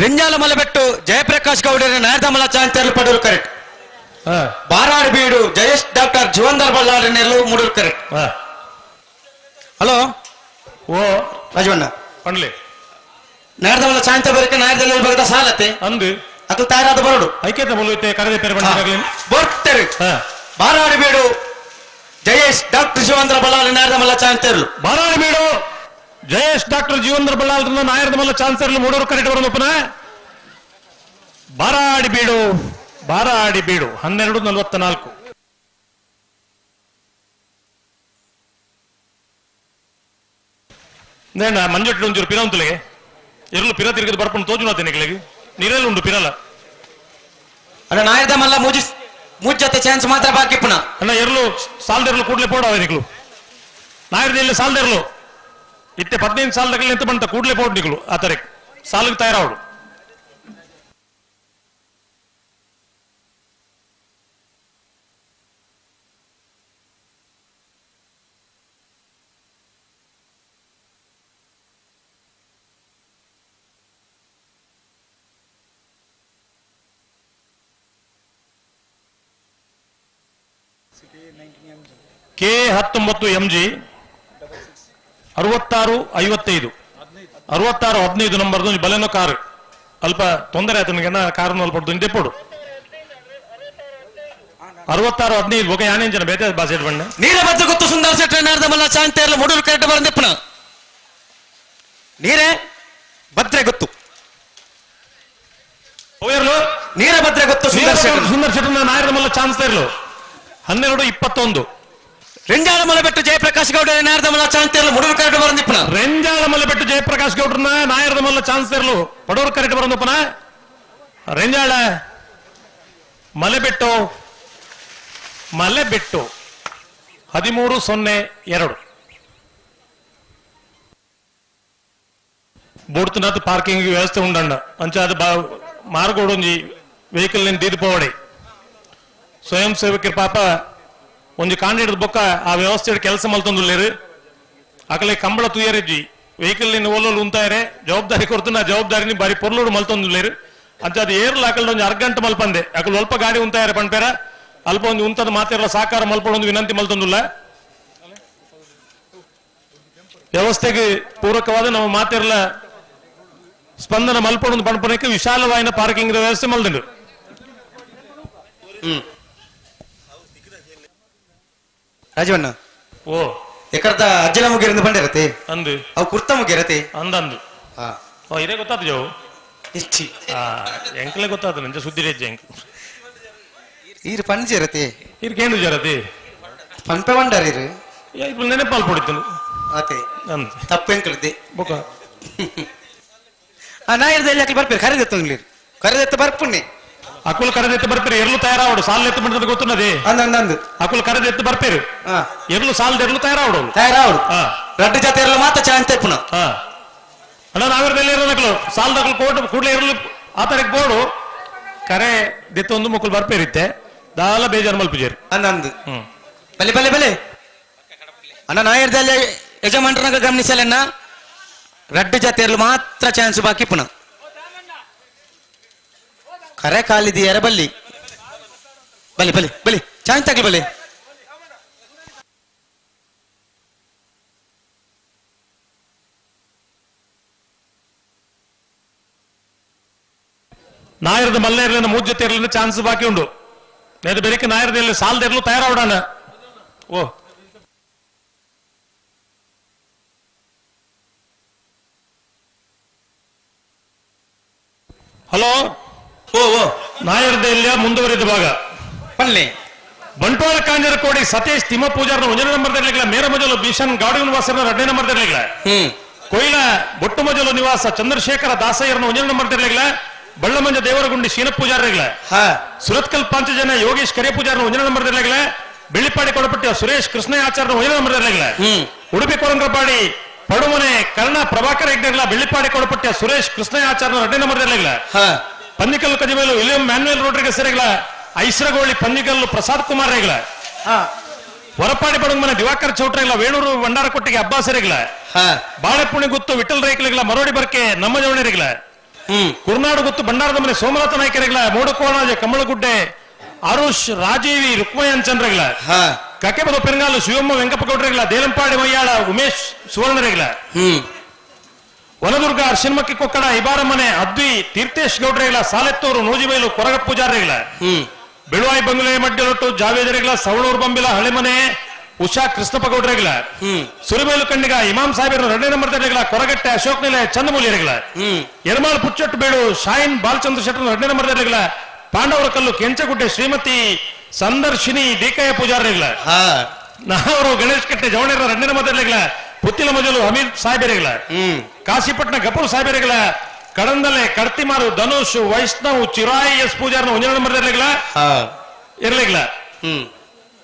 ರೆಂಜಾಲ ಮಲೆಬೆಟ್ಟು ಜಯಪ್ರಕಾಶ್ ಗೌಡರ ನಾರದಮಲ್ಲ ಚಾಂತಿರ್ಲು ಪಡೂರು ಕರೆಕ್ಟ್. ಬಾರಾಡಿ ಬೀಡು ಜಯೇಶ್ ಡಾಕ್ಟರ್ ಜೀವಂದರ್ ಬಳ್ಳಾರಿ ನೆರಳು ಮೂಡೂರು ಕರೆಕ್ಟ್. ಹಲೋ ಓ ರಾಜವಣ್ಣ ಪಂಡ್ಲಿ ನಾರದಮಲ್ಲ ಚಾಂತ ಬರಕ್ಕೆ ನಾರದಲ್ಲಿ ಬಗದ ಸಾಲತ್ತೆ ಅಂದು ಅಕಲ್ ತಯಾರಾದ ಬರೋಡು ಐಕ್ಯತೆ ಮೂಲತೆ ಕರೆದೆ ಪೇರು ಬಂದಿರಲಿ ಬರ್ತಾರೆ. ಬಾರಾಡಿ ಬೀಡು ಜಯೇಶ್ ಡಾಕ್ಟರ್ ಜೀವಂದರ್ ಬಳ್ಳಾರಿ ನಾರದಮಲ್ಲ ಚಾಂತಿರ್ಲು. ಬಾರಾಡಿ ಬೀಡು ಜಯೇಶ್ ಡಾಕ್ಟರ್ ಜೀವಂದ್ರ ಬಳ್ಳಾಲ್ರನ್ನ ನಾಯರ್ದಮಲ್ಲ ಚಾನ್ಸರ್ಲು ಮೂಡೂರು ಕರೆಕ್ಟ್ ಬರೋದು ಪುನಃ ಬಾರಾಡಿ ಬೀಡು 12:44. ನೇಣ ಮಂಜಟ್ಟು ಒಂಚೂರು ಪಿರ ಉಂತುಲೆಗೆ ಇರಲು ಪಿರ ತಿರುಗಿದು ಬರ್ಪುಂಡು ತೋಜು ನಿಗಳಿಗೆ ನೀರೆಲ್ಲ ಉಂಟು ಪಿರಲ್ಲ ಅಣ್ಣ ನಾಯರ್ದಮಲ್ಲ ಮುಜ್ಜತ್ತೆ ಚಾನ್ಸ್ ಮಾತ್ರ ಬಾಕಿ ಪುನಃ ಅಣ್ಣ ಎರಲು ಸಾಲ್ದಿರ್ಲು ಕೂಡಲೇ ಪೋಡವ ನಿಗಳು ನಾಯರ್ದಲ್ಲಿ ಸಾಲ್ದಿರ್ಲು ಇತ್ತೆ 15 ಸಾಲದಲ್ಲಿ ಎಂತ ಬಂತ ಕೂಡಲೇ ಪೋಡ್ ನಿಗಳು ಆ ತರ ಸಾಲಿಗೆ ತಯಾರಾವಡು K19MG 6655 6615 ನಂಬರ್ದು ಬಲೆನೋ ಕಾರು ಅಲ್ಪ ತೊಂದರೆ ಆಯ್ತು ನನಗೆ ಕಾರನ್ನು ಅಲ್ಪ ದುಂಡೆಪೋಡು 6615 ఒక యానించిన బేతే బాసెట్ బండి ನೀರ ಬದ್ರ ಗೊತ್ತು ಸುಂದರ ಶೆಟ್ಟಿ ನಾರದಮಲ್ಲ ಶಾಂತಿಯಲ್ಲ ಮೂಡೂರು ಕರೆಕ್ಟ್ ಬರಂದೆಪ್ಪನ ನೀರೇ ಭದ್ರೆ ಗೊತ್ತು ನೀರ ಭದ್ರೆ ಗೊತ್ತು ಸುಂದರ ಶೆಟ್ಟಿ ನಾರದಮಲ್ಲ ಚಾನ್ಸ್ ಇರಲು 12-21 ರೆಂಜಾಳ ಮಲೆಬೆಟ್ಟು ಜಯಪ್ರಕಾಶ್ ಗೌಡ ನಾರದಮಲ್ಲ ಚಾನ್ಸ್ ಮೂಡೂರು ಕರೆಕ್ಟ್ ಬರಂದೆಪ್ಪನ ರೆಂಜಾಳ ಮಲೆಬೆಟ್ಟು ಜಯಪ್ರಕಾಶ್ ಗೌಡ್ರನ್ನ ನಾಯರದಮಲ್ಲ ಚಾನ್ಸ್ ಇರಲು ಪಡೋರು ಕರೆಕ್ಟ್ ಬರಂದಪ್ಪನ ರೆಂಜಾಳ ಮಲೆಬೆಟ್ಟು 1302 బోడుతున్నది పార్కింగ్ వ్యవస్థ ఉండండి అంచే అది మార్గోడొంజಿ వెహికల్ నేను దీదిపోవడే ಸ್ವಯಂ ಸೇವಕರ ಪಾಪ ಒಂದು ಕಾಂಡಿಡದ ಬೊಕ್ಕ ಆ ವ್ಯವಸ್ಥೆ ಕೆಲಸ ಮಲ್ತೊಂದುಲ್ಲೇರು ಅಕಲೆ ಕಂಬಳ ತುಯರೆಜ್ಜಿ ವೆಹಿಕಲ್ ನಿನ್ನ ಓಲೋಲು ಉಂತಾಯರೆ ಜವಾಬ್ದಾರಿ ಕೊಡ್ತು ಜವಾಬ್ದಾರಿನಿ ಬಾರಿ ಪೊರ್ಲೋಡು ಮಲ್ತೊಂದುಲ್ಲೇರು ಅಂಚೆ ಅದು ಏರ್ಲ ಅಕಲ್ ಒಂದು ಅರ್ಗಂಟೆ ಮಲ್ಪಂದೆ ಅಕಲ್ ಅಲ್ಪ ಗಾಡಿ ಉಂತಾಯರೆ ಪಣ್ಪೇರ ಅಲ್ಪ ಒಂದು ಉಂತದ ಮಾತಿರಲ್ಲ ಸಾಕಾರ ಮಲ್ಪಡೊಂದು ವಿನಂತಿ ಮಲ್ತೊಂದುಲ್ಲ ವ್ಯವಸ್ಥೆಗೆ ಪೂರಕವಾದ ನಮ್ಮ ಮಾತಿರಲ್ಲ ಸ್ಪಂದನ ಮಲ್ಪಡೊಂದು ಪಣ್ಪನಕ್ಕೆ ವಿಶಾಲವಾದ ಪಾರ್ಕಿಂಗ್ ವ್ಯವಸ್ಥೆ ಮಲ್ದಂಡು ರಾಜವಣ್ಣ ಓ ಎಕರ್ದ ಅಜ್ಜಲ ಮುಗಿರಿಂದ ಬಂದಿರತ್ತೆ ಅಂದು ಅವು ಕುರ್ತ ಮುಗಿರತ್ತೆ ಅಂದಂದು ಓ ಇದೇ ಗೊತ್ತಾದ ಜೋ ಎಂಕಲೇ ಗೊತ್ತಾದ ನಂಜ ಸುದ್ದಿ ರೆಜ್ಜೆ ಎಂಕ್ ಈರು ಪಂಜಿ ಇರತ್ತೆ ಇರ್ಕೇಂದು ಜರತಿ ಪಂಪೆ ಬಂಡಾರಿರು ఇప్పుడు ನೆನಪಾಲ್ ಪಡಿತನು ಅತೆ ಅಂದು ತಪ್ಪು ಎಂಕಲದೆ ಬೊಕ ನಾ ಇರ್ದಲ್ಲಿ ಅಕಲ್ ಬರ್ಪೇರು ಕರೆದೆತ್ತಂಗ್ಲಿ ಕರೆದೆತ್ತ ಬರ್ಪುಣ್ಣೆ ಅಕುಲ್ ಕರೆದೆತ್ತು ಬರ್ಪೇರು ಎರ್ಲು ತಯಾರಾವಡು ಸಾಲ್ ಎತ್ತು ಬಿಡ್ತದ ಗೊತ್ತುನ್ನದೆ ಅಂದಂದು ಅಕುಲ್ ಕರೆದೆತ್ತು ಬರ್ಪೇರು ಎರ್ಲು ಸಾಲ್ದ ಎರ್ಲು ತಯಾರಾವಡು ತಯಾರಾವಡು ರಡ್ಡು ಜಾತಿ ಇರಲ್ಲ ಮಾತ್ರ ಚಾನ್ಸ್ ತೆಪ್ಪುನ ಅಣ್ಣ ನಾವಿರ್ದಲ್ಲಿ ಇರೋದಕ್ಕಲು ಸಾಲ್ದಕ್ಕಲು ಕೋಟ್ ಕೂಡಲೇ ಇರಲು ಆತರಕ್ಕೆ ಬೋಡು ಕರೆ ದೆತ್ತೊಂದು ಮುಕ್ಕಲು ಬರ್ಪೇರಿತ್ತೆ ದಾಲ ಬೇಜಾರು ಮಲ್ಪುಜೇರಿ ಅಂದಂದು ಬಲೆ ಬಲೆ ಬಲೆ ಅಣ್ಣ ನಾ ಇರ್ದಲ್ಲಿ ಯಜಮಾನ್ರನಾಗ ಗಮನಿಸಲನ್ನ ರಡ್ಡು ಜಾತಿಯರ್ಲು ಮಾತ್ರ ಚಾನ್ಸ್ ಬಾಕಿ ಪುನಃ ಕರೆ ಕಾಲಿದೆಯಾರ ಬಲ್ಲಿ ಬಲಿ ಬಲಿ ಬಲಿ ಚಾನ್ಸ್ ತಗಲಿ ಬಲಿ ನಾಯರದ ಮಲ್ಲೇರ್ಲಿನ ಮೂಜ್ ಜೊತೆ ಇರಲಿನ ಚಾನ್ಸ್ ಬಾಕಿ ಉಂಡು ನೇದು ಬೆರಿಕೆ ನಾಯರದಲ್ಲಿ ಸಾಲ್ದಿರ್ಲು ತಯಾರಾವಡಾನ ಓ ಹಲೋ ಓ ಓ ನಾಯರದಲ್ಲಿ ಮುಂದುವರಿದ ಭಾಗ ಪಲ್ಲೆ ಬಂಟ್ವಾಳ ಕಾಂಜರಕೋಡಿ ಸತೀಶ್ ತಿಮ್ಮ ಪೂಜಾರ್ನ 1 ನಂಬರ್ದಲ್ಲಿಗಳ ಮೇರ ಮೊದಲು ಭೀಷಣ್ ಗಾಡಿ ನಿವಾಸನ 2 ನಂಬರ್ದಲ್ಲಿಗಳ ಕೊಯ್ಲ ಬೊಟ್ಟು ಮೊದಲು ನಿವಾಸ ಚಂದ್ರಶೇಖರ ದಾಸಯ್ಯರ್ನ 1 ನಂಬರ್ದಲ್ಲಿಗಳ ಬಳ್ಳಮಂಜ ದೇವರಗುಂಡಿ ಶೀನ ಪೂಜಾರಿಗಳ ಸುರತ್ಕಲ್ ಪಂಚಜನ ಯೋಗೇಶ್ ಕರಿಯ ಪೂಜಾರ್ನ 1 ನಂಬರ್ದಲ್ಲಿಗಳ ಬೆಳ್ಳಿಪಾಡಿ ಕೊಡಪಟ್ಟಿ ಸುರೇಶ್ ಕೃಷ್ಣ ಆಚಾರ್ನ 1 ನಂಬರ್ದಲ್ಲಿಗಳ ಉಡುಪಿ ಕೊರಂಗಪಾಡಿ ಪಡುಮನೆ ಕರ್ಣ ಪ್ರಭಾಕರ್ ಹೆಗ್ಡೆಗಳ ಬೆಳ್ಳಿಪಾಡಿ ಕೊಡಪಟ್ಟಿ ಸುರೇಶ್ ಕೃಷ್ಣ ಆಚಾರ್ನ 2 ನಂಬರ್ದಲ್ಲಿಗಳ Pannikallu Kajimelu William Manuel Rodrigues ರೆಗಳ ಐಸ್ರಗೋಳಿ ಪನ್ನಿಕಲ್ಲು ಪ್ರಸಾದ್ ಕುಮಾರ್ ರೆಗಳ ಹೊರಪಾಡಿ ಪಡುಮನೆ ದಿವಾಕರ್ ಚೌಟ್ರೆಗಳ ವೇಣೂರು ಭಂಡಾರಕೊಟ್ಟಿಗೆ ಅಬ್ಬಾಸ್ ರೆಗಳ ಬಾಳೆಪುಣಿ ಗುತ್ತು ವಿಠಲ್ ರೇಖಲೆಗಳ ಮರೋಡಿ ಬರ್ಕೆ ನಮ್ಮ ಜವಣಿರೆಗಳ ಕುರ್ನಾಡು ಗುತ್ತು ಭಂಡಾರದ ಮನೆ ಸೋಮನಾಥ ನಾಯ್ಕರೆಗಳ ಮೂಡುಕೋಣಾಜ ಕಮ್ಮಳಗುಡ್ಡೆ ಅರುಷ್ ರಾಜೀವಿ ರುಕ್ಮಯ್ಯ ಅಂಚನ್ರೆಗಳ ಕಕೆಬದು ಪೆರಂಗಾಲು ಶಿವಮ್ಮ ವೆಂಕಪ್ಪಗೌಡ್ರೆಗಳ ದೇಲಂಪಾಡಿ ಮಯ್ಯಾಳ ಉಮೇಶ್ ಸುವರ್ಣರೆಗಳ ವನದುರ್ಗ ಅರ್ಶಿನ್ಮಕ್ಕಿ ಕೊಕ್ಕಡ ಇಬಾರಮನೆ ಅದ್ವಿ ತೀರ್ಥೇಶ್ ಗೌಡ್ರೆಗಳ ಸಾಲೆತ್ತೂರು ನೂಜಿಬೈಲು ಕೊರಗ ಪೂಜಾರಿಗಳ ಬೆಳುವಾಯಿ ಬಂಗುಲೆ ಮಡ್ಡಲೊಟ್ಟು ಜಾವೇದರೆಗಳ ಸವಣೂರು ಬಂಬಿಲ ಹಳೆಮನೆ ಉಷಾ ಕೃಷ್ಣಪ್ಪ ಗೌಡ್ರೆಗಳ ಸುರಿಬೇಲು ಕಂಡಿಗ ಇಮಾಮ್ ಸಾಹೇಬರ 2 ನಂಬರ್ದರೆಗಳ ಕೊರಗಟ್ಟೆ ಅಶೋಕ್ ನಿಲಯ ಚಂದಮೂಲಿಯರೆಗಳ ಯರಮಾಳ್ ಪುಚ್ಚಟ್ಟು ಬೇಡು ಶಾಯಿನ್ ಬಾಲಚಂದ್ರ ಶೆಟ್ಟರ್ 2 ನಂಬರ್ದರೆಗಳ ಪಾಂಡವರ ಕಲ್ಲು ಕೆಂಚಗುಡ್ಡೆ ಶ್ರೀಮತಿ ಸಂದರ್ಶಿನಿ ದೀಕಯ್ಯ ಪೂಜಾರಿಗಳ ನಾವರು ಗಣೇಶ್ ಕಟ್ಟೆ ಜವಣರ 2 ನಂಬರ್ದರೆಗಳ ಪುತ್ತಿಲ ಮಜಲು ಹಮೀದ್ ಸಾಹೇಬರೆಗಳ ಕಾಶಿಪಟ್ನ ಗಪೂರ್ ಸಾಹೇಬರೆಗಳ ಕಡಂದಲೆ ಕಡ್ತಿಮಾರು ಧನುಷ್ ವೈಷ್ಣವ್ ಚಿರಾಯಿ ಎಸ್ ಪೂಜಾರ್ನ 1 ನಂಬರ್ದರೆಗಳ ಇರ್ಲಿಗಳ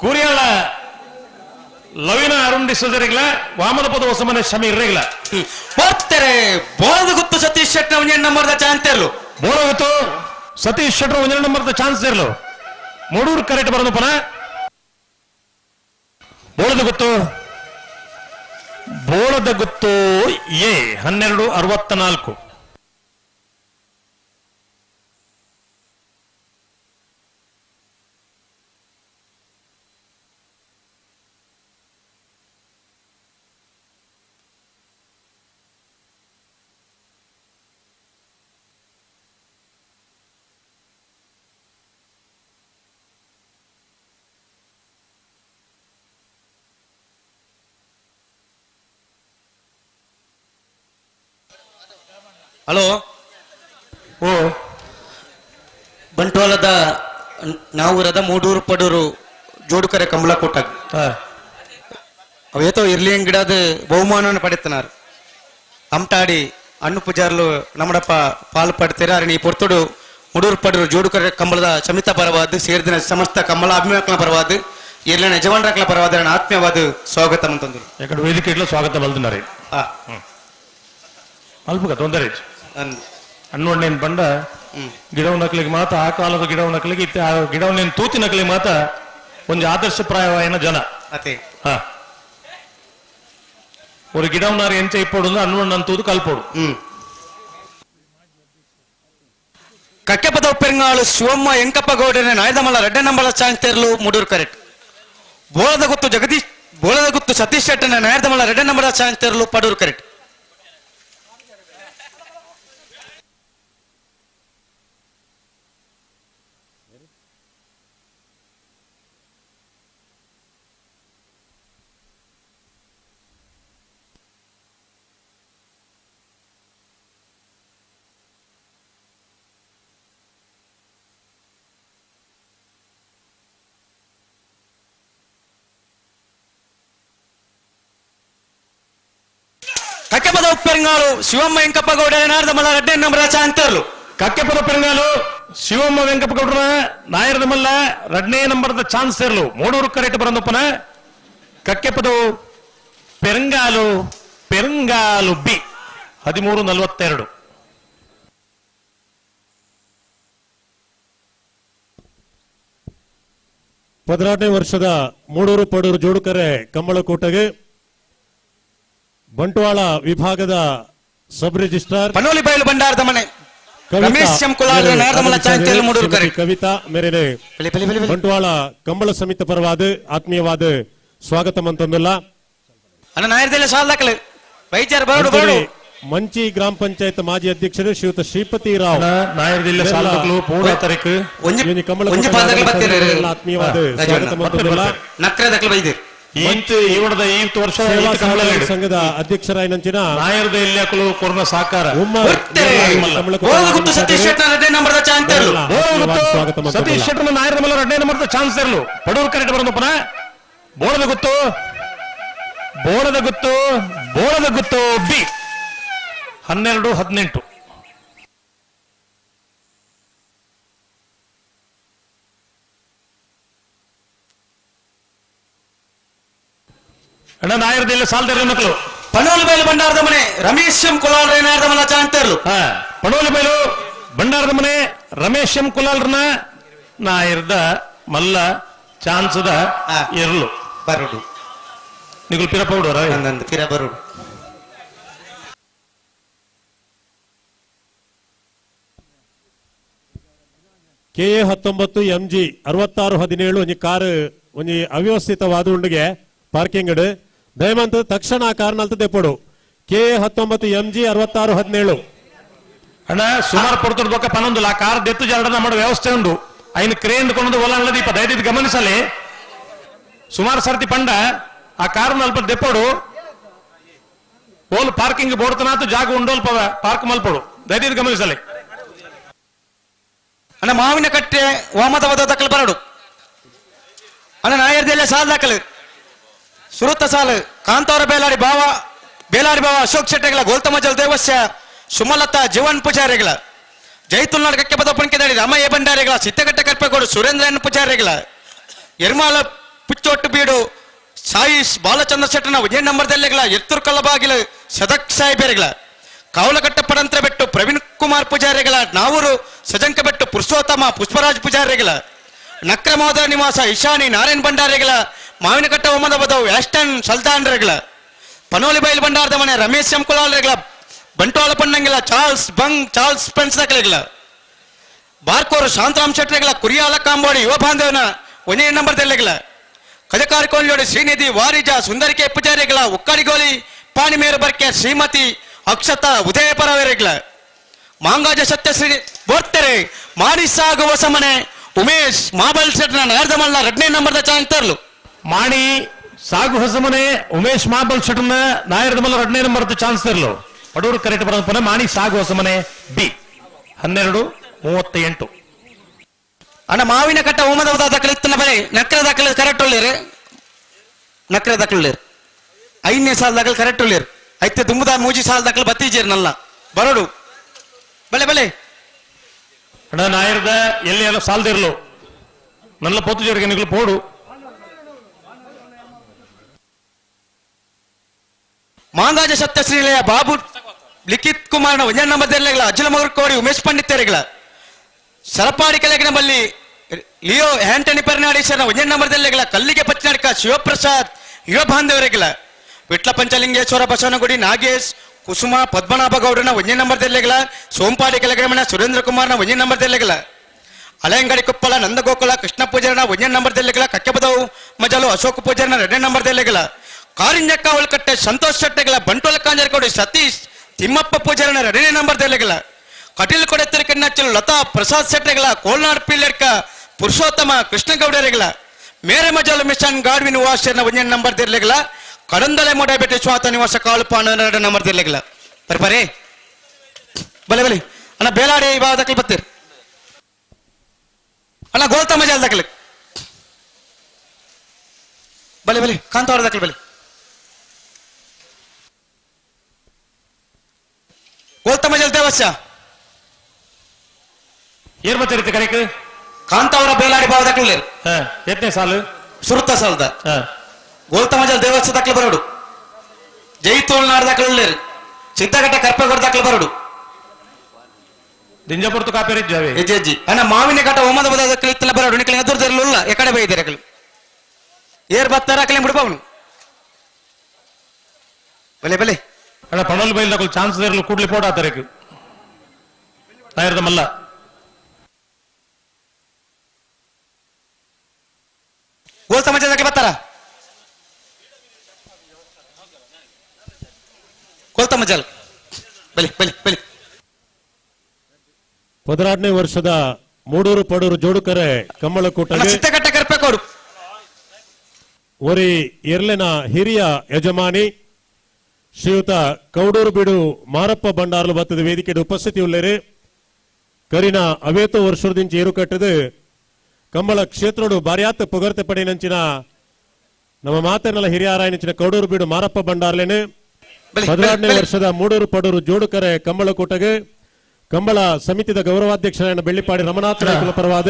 ಕೂರಿಯಾಳ ಲವಿನ ಅರುಣ್ ಡಿಸೋಜರಿಗಳ ವಾಮನಪದ ಹೊಸಮನೆ ಶಮೀರ್ ರೆಗಳ ಬರ್ತಾರೆ ಬೋಳದು ಗುತ್ತು ಸತೀಶ್ ಶೆಟ್ಟಿ 1 ನಂಬರ್ದ ಚಾನ್ಸ್ ಇರಲು ಬೋಳಗುತ್ತು ಸತೀಶ್ ಶೆಟ್ರು 1 ನಂಬರ್ದ ಚಾನ್ಸ್ ಇರಲು ಮೂಡೂರು ಕರೆಕ್ಟ್ ಬರೋದು ಪುನಃ ಬೋಳದ ಗುತ್ತು ಬೋಳದ ಗುತ್ತು ಎ 1264 ಹಲೋ ಓ ಬಂಟ್ವಾಳದ ನಾವೂರದ ಮೂಡೂರು ಪಡೂರು ಜೋಡುಕರೆ ಕಂಬಳ ಕೊಟ್ಟಾಗ అవేతో ఇర్లియం గిడాదు బహుమానాన్ని పడెత్తున్నారు అమ్టాడి అన్ను పూజారులు నమ్మడప్ప పాలు పడితేరా అని పొರ್ತುಡು ಮುಡೂರು ಪಡೂರು ಜೋಡುಕರೆ ಕಂಬಳದ ಸಮಿತ ಪರವಾದ ಸೇರಿದ ಸಮಸ್ತ ಕಮಲ ಅಭಿಮಾನಿಗಳ ಪರವಾದ ಇರ್ಲಿನ ಯಜಮಾನರ ಪರವಾದ ಆತ್ಮೀಯವಾದ ಸ್ವಾಗತ ಅಂತಂದ್ರು ఇక్కడ వేదికలో స్వాగతం వెళ్తున్నారు ಅಲ್ಪಗ ತೊಂದರೆ ಅನ್ನೋಡ್ నేను ಬಂಡ ಗಿಡವ ನಕಲಿಗೆ ಮಾತ ಆ ಕಾಲದ ಗಿಡವ ನಕಲಿಗೆ ಇತ್ತೆ ಆ ಗಿಡವ నేను ತೂತಿ ನಕಲಿಗೆ ಮಾತ ಒಂದು ಆದರ್ಶಪ್ರಾಯವಾದ ಜನ ಅದೇ ஒரு ಗಿಡವನಾರು ಎಂಚ ಇಪ್ಪೋಡು ಅನ್ನೋಡ್ ಅಂತೂದು ಕಲ್ಪೋಡು ಕಕ್ಕೆಪದ ಉಪ್ಪೆಂಗಾಳು ಶಿವಮ್ಮ ಎಂಕಪ್ಪ ಗೌಡನ ನಾಯದಮಲ್ಲ ರೆಡ್ಡೆ ನಂಬಳ ಚಾಂಚರ್ಲು ಮುಡೂರು ಕರೆಕ್ಟ್ ಬೋಳದ ಗುತ್ತು ಸತೀಶ್ ಶೆಟ್ಟನ ನಾಯದಮಲ್ಲ ರೆಡ್ಡೆ ನಂಬಳ ಚಾಂಚರ್ಲು ಪಡೂರು ಕರೆಕ್ಟ್ కక్కెపద ఉప్పెంగాలు శివమ్మ వెంకప్ప గౌడ నాయరదమల్ల రెడ్డి ನಂಬರ ಚಾಂಚರ್ಲು ಕಕ್ಕೆಪದ ಪೆರಂಗಾಲು ಶಿವಮ್ಮ ವೆಂಕಪ್ಪ ಗೌಡ್ರ ನಾಯರದಮಲ್ಲ ರಡ್ನೇ ನಂಬರ್ದ ಚಾನ್ಸರ್ಲು ಮೂಡೂರು ಕರೆಕ್ಟ್ ಬರಂದಪ್ಪನ ಕಕ್ಕೆಪದ ಪೆರಂಗಾಲು ಬಿ 1342 18ನೇ ವರ್ಷದ ಮೂಡೂರು ಪಡೂರು ಜೋಡುಕರೆ ಕಂಬಳಕೋಟೆಗೆ ಬಂಟ್ವಾಳ ವಿಭಾಗದ ಸಬ್ ರಿಜಿಸ್ಟ್ರಾರ್ ಪನೋಲಿ ಬಯಲು ಬಂಡಾರದ ಮನೆ ರಮೇಶ್ ಶಂಕುಲಾಲ್ ನಾಯರದಮಲ್ಲ ಚಾಂಚರ್ಲು ಮುಡೂರು ಕರೆಕ್ಟ್ ಕವಿತಾ ಮೇರೆನೆ ಬಂಟ್ವಾಳ ಕಂಬಳ ಸಮಿತಿ ಪರವಾದ ಆತ್ಮೀಯವಾದ ಸ್ವಾಗತ ಅಂತಂದಿಲ್ಲ ಅಣ್ಣ ನಾಯರದಲ್ಲ ಸಾಲ್ದಾಕಲು ವೈದ್ಯರು ಬರೋಡು ಮಂಚಿ ಗ್ರಾಮ ಪಂಚಾಯತ್ ಮಾಜಿ ಅಧ್ಯಕ್ಷರು ಶ್ರೀಯುತ ಶ್ರೀಪತಿ ರಾವ್ ನಾಯರದಿಲ್ಲ ಸಾಲ್ದಾಕಲು ಪೂರ್ಣ ತಾರೀಕು ಒಂಜಿ ಪಾದಗಳು ಬರ್ತಿದ್ದಾರೆ ಆತ್ಮೀಯವಾದ ಸ್ವಾಗತ ಅಂತಂದಿಲ್ಲ ನಕ್ರದಕಲು ವೈದ್ಯರು ಇವಡದ ಈ ವರ್ಷ ಸಂಘದ ಅಧ್ಯಕ್ಷರಾಯನಂಚಿನ ನಾಯರದ ಇಲ್ಯಾಕಲು ಕೊರೋನಾ ಸಾಕಾರ ಸತೀಶ್ ಶೆಟ್ಟನ ನಾಯರದ ಮಲ್ಲ ರೆಡ್ಡಿ ನಂಬರ್ದ ಚಾನ್ಸರ್ಲು ಪಡೂರು ಕರೆಕ್ಟ್ ಬರಂದಪ್ಪನ ಬೋಳದ ಗುತ್ತು ಬಿ 12-18 ಅಣ್ಣ ನಾಯರದಿಲ್ಲ ಸಾಲ್ದಾರ ಮಕ್ಕಳು ಪನೋಲಿ ಬಯಲು ಬಂಡಾರದ ಮನೆ ರಮೇಶ್ ಕುಲಾಲ್ ನಾಯರದಮಲ್ಲ ಚಾಂಚರ್ಲು ಪನೋಲಿ ಬಯಲು ಬಂಡಾರದ ಮನೆ ರಮೇಶ್ ಕುಲಾಲ್ರನ ನಾಯರದ ಮಲ್ಲ ಚಾನ್ಸದ ಎರಲು ಬರುಡು ನಿಗುಲ್ ಪಿರ ಪೌಡರ ಪಿರ ಬರುಡು KA 19 MG 6617 ಒಂಜಿ ಕಾರು ಒಂಜಿ ಅವ್ಯವಸ್ಥಿತವಾದ ಉಂಡಿಗೆ ಪಾರ್ಕಿಂಗ್ ದಯಮಂತ ತಕ್ಷಣ ಆ ಕಾರಣಲ್ತ ತೆಪ್ಪಡು KA 19 MG 6617 ಅಣ್ಣ ಸುಮಾರು ಪಡ್ತದ ಬೊಕ್ಕ ಪನ್ನೊಂದು ಆ ಕಾರ್ ದೆತ್ತು ಜಾರಡ ಮಾಡೋ ವ್ಯವಸ್ಥೆ ಉಂಡು ಐನ್ ಕ್ರೇನ್ ಕೊಂಡು ಒಲ ದೀಪ ದಯದಿದ್ದು ಗಮನಿಸಲಿ ಸುಮಾರು ಸರ್ತಿ ಪಂಡ ಆ ಕಾರನ್ನ ಅಲ್ಪ ದೆಪ್ಪಡು ಓಲ್ ಪಾರ್ಕಿಂಗ್ ಬೋಡ್ತನಾತು ಜಾಗ ಉಂಡೋಲ್ಪ ಪಾರ್ಕ್ ಮಲ್ಪಡು ದಯದಿದ್ದು ಗಮನಿಸಲಿ ಅಣ್ಣ ಮಾವಿನ ಕಟ್ಟೆ ವಾಮದವಾದ ದಕ್ಕಲು ಬರಡು ಅಣ್ಣ ನಾಯರದೆಲ್ಲ ಸಾಲ್ ದಾಖಲು ಸುರತ ಸಾಲು ಕಾಂತವರ ಬೇಲಾಡಿ ಭಾವ ಅಶೋಕ್ ಶೆಟ್ಟಿಗಳ ಗೋಲ್ತಮಜಲ್ ದೇವಸ್ಯ ಸುಮಲತಾ ಜೀವನ್ ಪೂಜಾರಿಗಳ ಜೈತುಲ್ನಾಡ್ ಕಕ್ಕೆ ಪದ ಪಣಿಕೆದಾಡಿ ರಾಮಯ್ಯ ಭಂಡಾರಿಗಳ ಸಿದ್ದಗಟ್ಟ ಕರ್ಪೆಗೋಡು ಸುರೇಂದ್ರನ್ ಪೂಜಾರಿಗಳ ಎರ್ಮಾಲ ಪುಚ್ಚೊಟ್ಟು ಬೀಡು ಸಾಯಿಶ್ ಬಾಲಚಂದ್ರ ಶೆಟ್ಟನ ವಿಜಯ ನಂಬರ್ದಲ್ಲಿಗಳ ಎತ್ತೂರು ಕಲ್ಲಬಾಗಿಲು ಸದಕ್ ಸಾಹೇಬರಿಗಳ ಕಾವಲಗಟ್ಟ ಪಡಂತ್ರ ಬೆಟ್ಟು ಪ್ರವೀಣ್ ಕುಮಾರ್ ಪೂಜಾರಿಗಳ ನಾವೂರು ಸಜಂಕ ಬೆಟ್ಟು ಪುರುಷೋತ್ತಮ ಪುಷ್ಪರಾಜ್ ಪೂಜಾರಿಗಳ ನಕ್ರಮೋದ ನಿವಾಸ ಇಶಾನಿ ನಾರಾಯಣ್ ಭಂಡಾರಿಗಳ ಮಾವಿನಕಟ್ಟ ಒಮ್ಮದ ಬದವು ಆಸ್ಟನ್ ಸಲ್ತಾನ್ರೆಗಳ ಪನೋಲಿ ಬಯಲು ಬಂಡಾರದ ಮನೆ ರಮೇಶ್ ಶಂಕುಲಾಲ್ರೆಗಳ ಬಂಟ್ವಾಳ ಪಣ್ಣಂಗಿಲ್ಲ ಚಾರ್ಲ್ಸ್ ಸ್ಪೆನ್ಸ್ ದಕ್ಕಲಿಗಳ ಬಾರ್ಕೋರು ಶಾಂತರಾಮ್ ಶೆಟ್ರಿಗಳ ಕುರಿಯಾಲ ಕಾಂಬೋಡಿ ಯುವ ಬಾಂಧವನ ಒಂದೇ ನಂಬರ್ದಲ್ಲಿಗಳ ಕಜಕಾರಿಕೋಳಿಯೋಡಿ ಶ್ರೀನಿಧಿ ವಾರಿಜ ಸುಂದರಿಕೆ ಪೂಜಾರಿಗಳ ಉಕ್ಕಡಿಗೋಲಿ ಪಾಣಿಮೇರು ಬರ್ಕೆ ಶ್ರೀಮತಿ ಅಕ್ಷತಾ ಉದಯ ಪರವರಿಗಳ ಮಾಂಗಾಜ ಸತ್ಯಶ್ರೀ ಬೋರ್ತೆರೆ ಮಾಡಿ ಸಾಗುವ ಸಮನೆ ಉಮೇಶ್ ಮಾಬಲ್ ಶೆಟ್ನ ನಾಯರದಮಲ್ಲ ರೆಡ್ನೇ ನಂಬರ್ದ ಚಾಂಚರ್ಲು ಮಾಡಿ ಸಾಗು ಹೊಸಮನೆ ಉಮೇಶ್ ಮಾಬಲ್ ಶೆಟ್ನ ನಾಯರದಮಲ್ಲ ರೆಡ್ನೇ ನಂಬರ್ದ ಚಾನ್ಸರ್ಲು ಪಡೂರು ಕರೆಕ್ಟ್ ಬರೋದು ಪುನಃ ಮಾಣಿ ಸಾಗು ಹೊಸಮನೆ ಬಿ 12:38. ಅಣ್ಣ ಮಾವಿನ ಕಟ್ಟ ಓಮದ ದಾಖಲೆ ಇತ್ತನ ಬರೀ ನಕ್ರ ದಾಖಲೆ ಕರೆಕ್ಟ್ ಒಳ್ಳೆರು ನಕ್ರ ದಾಖಲೆ ಐದನೇ ಸಾಲ ದಾಖಲೆ ಕರೆಕ್ಟ್ ಒಳ್ಳೆರು ಐತೆ ತುಂಬದ ಮೂಜಿ ಸಾಲ ದಾಖಲೆ ಬತ್ತೀಜೇರು ನಲ್ಲ ಬರೋಡು ಬಲೆ ಬಲೆ ಅಣ್ಣ ನಾಯರ್ದ ಎಲ್ಲಿ ಎಲ್ಲ ಸಾಲದಿರ್ಲು ನಲ್ಲ ಪೊತ್ತು ಜೋರಿಗೆ ನಿಗ್ಲು ಪೋಡು ಮಾಂಗಾಜ ಸತ್ಯಶ್ರೀಲಯ ಬಾಬು ಲಿಖಿತ್ ಕುಮಾರ್ನ ಒಂಜಣ್ಣ ಮಧ್ಯೆಲ್ಲ ಅಜ್ಜಲ ಮಗರು ಕೋಡಿ ಉಮೇಶ್ ಪಂಡಿತರಿಗಳ ಸರಪಾಡಿ ಕೆಳಗಿನ ಬಲ್ಲಿ ಲಿಯೋ ಆಂಟನಿ ಪರ್ನಾಡೀಶರ್ನ ಒಂಜಣ್ಣ ಮಧ್ಯೆಲ್ಲ ಕಲ್ಲಿಗೆ ಪಚ್ಚನಾಡಿಕ ಶಿವಪ್ರಸಾದ್ ಯುವ ಬಾಂಧವರಿಗಳ ವಿಟ್ಲ ಪಂಚಲಿಂಗೇಶ್ವರ ಬಸವನಗುಡಿ ನಾಗೇಶ್ ಕುಸುಮ ಪದ್ಮನಾಭ ಗೌಡನ ಒಂಜೆ ನಂಬರ್ದೆಲ್ಲೆಗಳ ಸೋಂಪಾಡಿ ಕೆಳಗಮನ ಸುರೇಂದ್ರ ಕುಮಾರ್ನ ಒಂಜೆ ನಂಬರ್ದೆಲ್ಲೆಗಳ ಹಳೆಯಂಗಡಿ ಕುಪ್ಪಳ ನಂದಗೋಕುಲ ಕೃಷ್ಣ ಪೂಜಾರನ ಒಂಜೆ ನಂಬರ್ದೆಲ್ಲೆಗಳ ಕಕ್ಕೆಬದವು ಮಜಲು ಅಶೋಕ್ ಪೂಜಾರನ ಎರಡನೇ ನಂಬರ್ದೆಲ್ಲೆಗಳ ಕಾರಿಂಜಕ್ಕ ಒಳಕಟ್ಟೆ ಸಂತೋಷ್ ಶೆಟ್ಟೆಗಳ ಬಂಟೋಲ ಕಾಂಜರಕೋಡಿ ಸತೀಶ್ ತಿಮ್ಮಪ್ಪ ಪೂಜಾರನ ಎರಡನೇ ನಂಬರ್ದೆಲ್ಲೆಗಳ ಕಟೀಲ್ ಕೊಡೆತ್ತರಿ ಕಣ್ಣಚ್ಚಲು ಲತಾ ಪ್ರಸಾದ್ ಶೆಟ್ಟೆಗಳ ಕೋಲ್ನಾಡ್ ಪೀಲ್ಯಡ್ಕ ಪುರುಷೋತ್ತಮ ಕೃಷ್ಣಗೌಡರಿಗಳ ಮೇರೆ ಮಜಲು ಮಿಷನ್ ಗಾಡ್ವಿನ್ ವಾಶರ್ನ ಒಂಜೆ ನಂಬರ್ದೆಲ್ಲೆಗಳ ಕಡಂದಲೆ ಮೋಡ ಬೆಟ್ಟ ಸ್ವಾತ ನಿವಾಸ ಕಾಳುಪಾಣ ಎರಡು ನಂಬರ್ದೆಲ್ಲೆಗಳ ಬರೀ ಬಲೆ ಬಲೆ ಅಣ್ಣ ಬೇಲಾಡಿ ಇವಾಗ ದಕ್ಕಲ್ ಬತ್ತೀರಿ ಅಣ್ಣ ಗೋಲ್ತ ಮಜಾಲ್ ದಕ್ಕಲ್ ಬಲೆ ಬಲೆ ಕಾಂತವರ ದಕ್ಕಲ್ ಬಲೆ ಗೋಲ್ತ ಮಜಲ್ ದೇವಸ್ಯ ಏರ್ ಬತ್ತಿರುತ್ತೆ ಕರೆಕ್ ಕಾಂತವರ ಬೇಲಾಡಿ ಬಾವ ದಕ್ಕಲ್ ಎತ್ತನೇ ಸಾಲು ಸುರುತ್ತ ಸಾಲದ ಗೋಲ್ತ ಮಜಲ್ ದೇವಸ್ಯ ದಕ್ಕಲ್ ಬರೋಡು ಜೈತೋಳ್ ನಾಡ್ ದಕ್ಕಲ್ ಸಿದ್ದಗಟ್ಟ ಕರ್ಪೆಗೋಡ ದಕ್ಕಲ್ ಬರೋಡು ದಿಂಜಾಪುರ ಕಾಪೇರಿ ಜಾವೆ ಎಜ್ಜಿ ಅಣ್ಣ ಮಾವಿನ ಕಟ್ಟ ಒಮ್ಮದ ಬದಕ್ಕೆ ಇತ್ತಲ್ಲ ಬರೋಡು ನಿಕ್ಕಲಿ ಎದುರ್ದಿರಲಿಲ್ಲ ಎಕಡೆ ಬೈದಿರ ಅಕಲಿ ಏರ್ ಬತ್ತಾರ ಅಕಲಿ ಬಿಡ್ಬವನು ಬಲೆ ಬಲೆ ಅಣ್ಣ ಪಣಲ್ ಬೈಲ್ ದಕ್ಕಲ್ ಚಾನ್ಸ್ ಇರಲು ಕೂಡ್ಲಿ ಪೋಡ ಆತರಕ್ಕೆ ನಾಯರ್ದ ಮಲ್ಲ ಗೋಲ್ತ ಮಜದಕ್ಕೆ ಬತ್ತಾರ ಗೋಲ್ತ ಮಜಲ್ ಬಲಿ ಬಲಿ ಬಲಿ 18ನೇ ವರ್ಷದ ಮೂಡೂರು ಪಡೂರು ಜೋಡುಕರೆ ಕಮ್ಮಳಕೂಟಗೆ ಚಿತ್ತಗಟ್ಟ ಕರ್ಪೆಕೋಡು ಒರಿ ಎರ್ಲೆನ ಹಿರಿಯ ಯಜಮಾನಿ ಶ್ರೀಯುತ ಕೌಡೂರು ಬಿಡು ಮಾರಪ್ಪ ಬಂಡಾರ್ಲು ಬತ್ತದ ವೇದಿಕೆಯ ಉಪಸ್ಥಿತಿ ಉಳ್ಳೇರು ಕರಿನ ಅವೇತೋ ವರ್ಷದಿಂದ ಏರು ಕಟ್ಟದು ಕಂಬಳ ಕ್ಷೇತ್ರೋಡು ಬಾರ್ಯಾತ ಪುಗರ್ತೆ ಪಡೆಯಂಚಿನ ನಮ್ಮ ಮಾತೇನಲ್ಲ ಹಿರಿಯರಾಯನಿಂಚಿನ ಕೌಡೂರು ಬಿಡು ಮಾರಪ್ಪ ಬಂಡಾರ್ಲೇನು 18ನೇ ವರ್ಷದ ಮೂಡೂರು ಪಡೂರು ಜೋಡುಕರೆ ಕಂಬಳಕೂಟಗೆ ಕಂಬಳ ಸಮಿತಿದ ಗೌರವಾಧ್ಯಕ್ಷರಾದ ಬೆಳ್ಳಿಪಾಡಿ ರಮನಾಥ ನಾಯ್ಕಲ ಪರವಾದ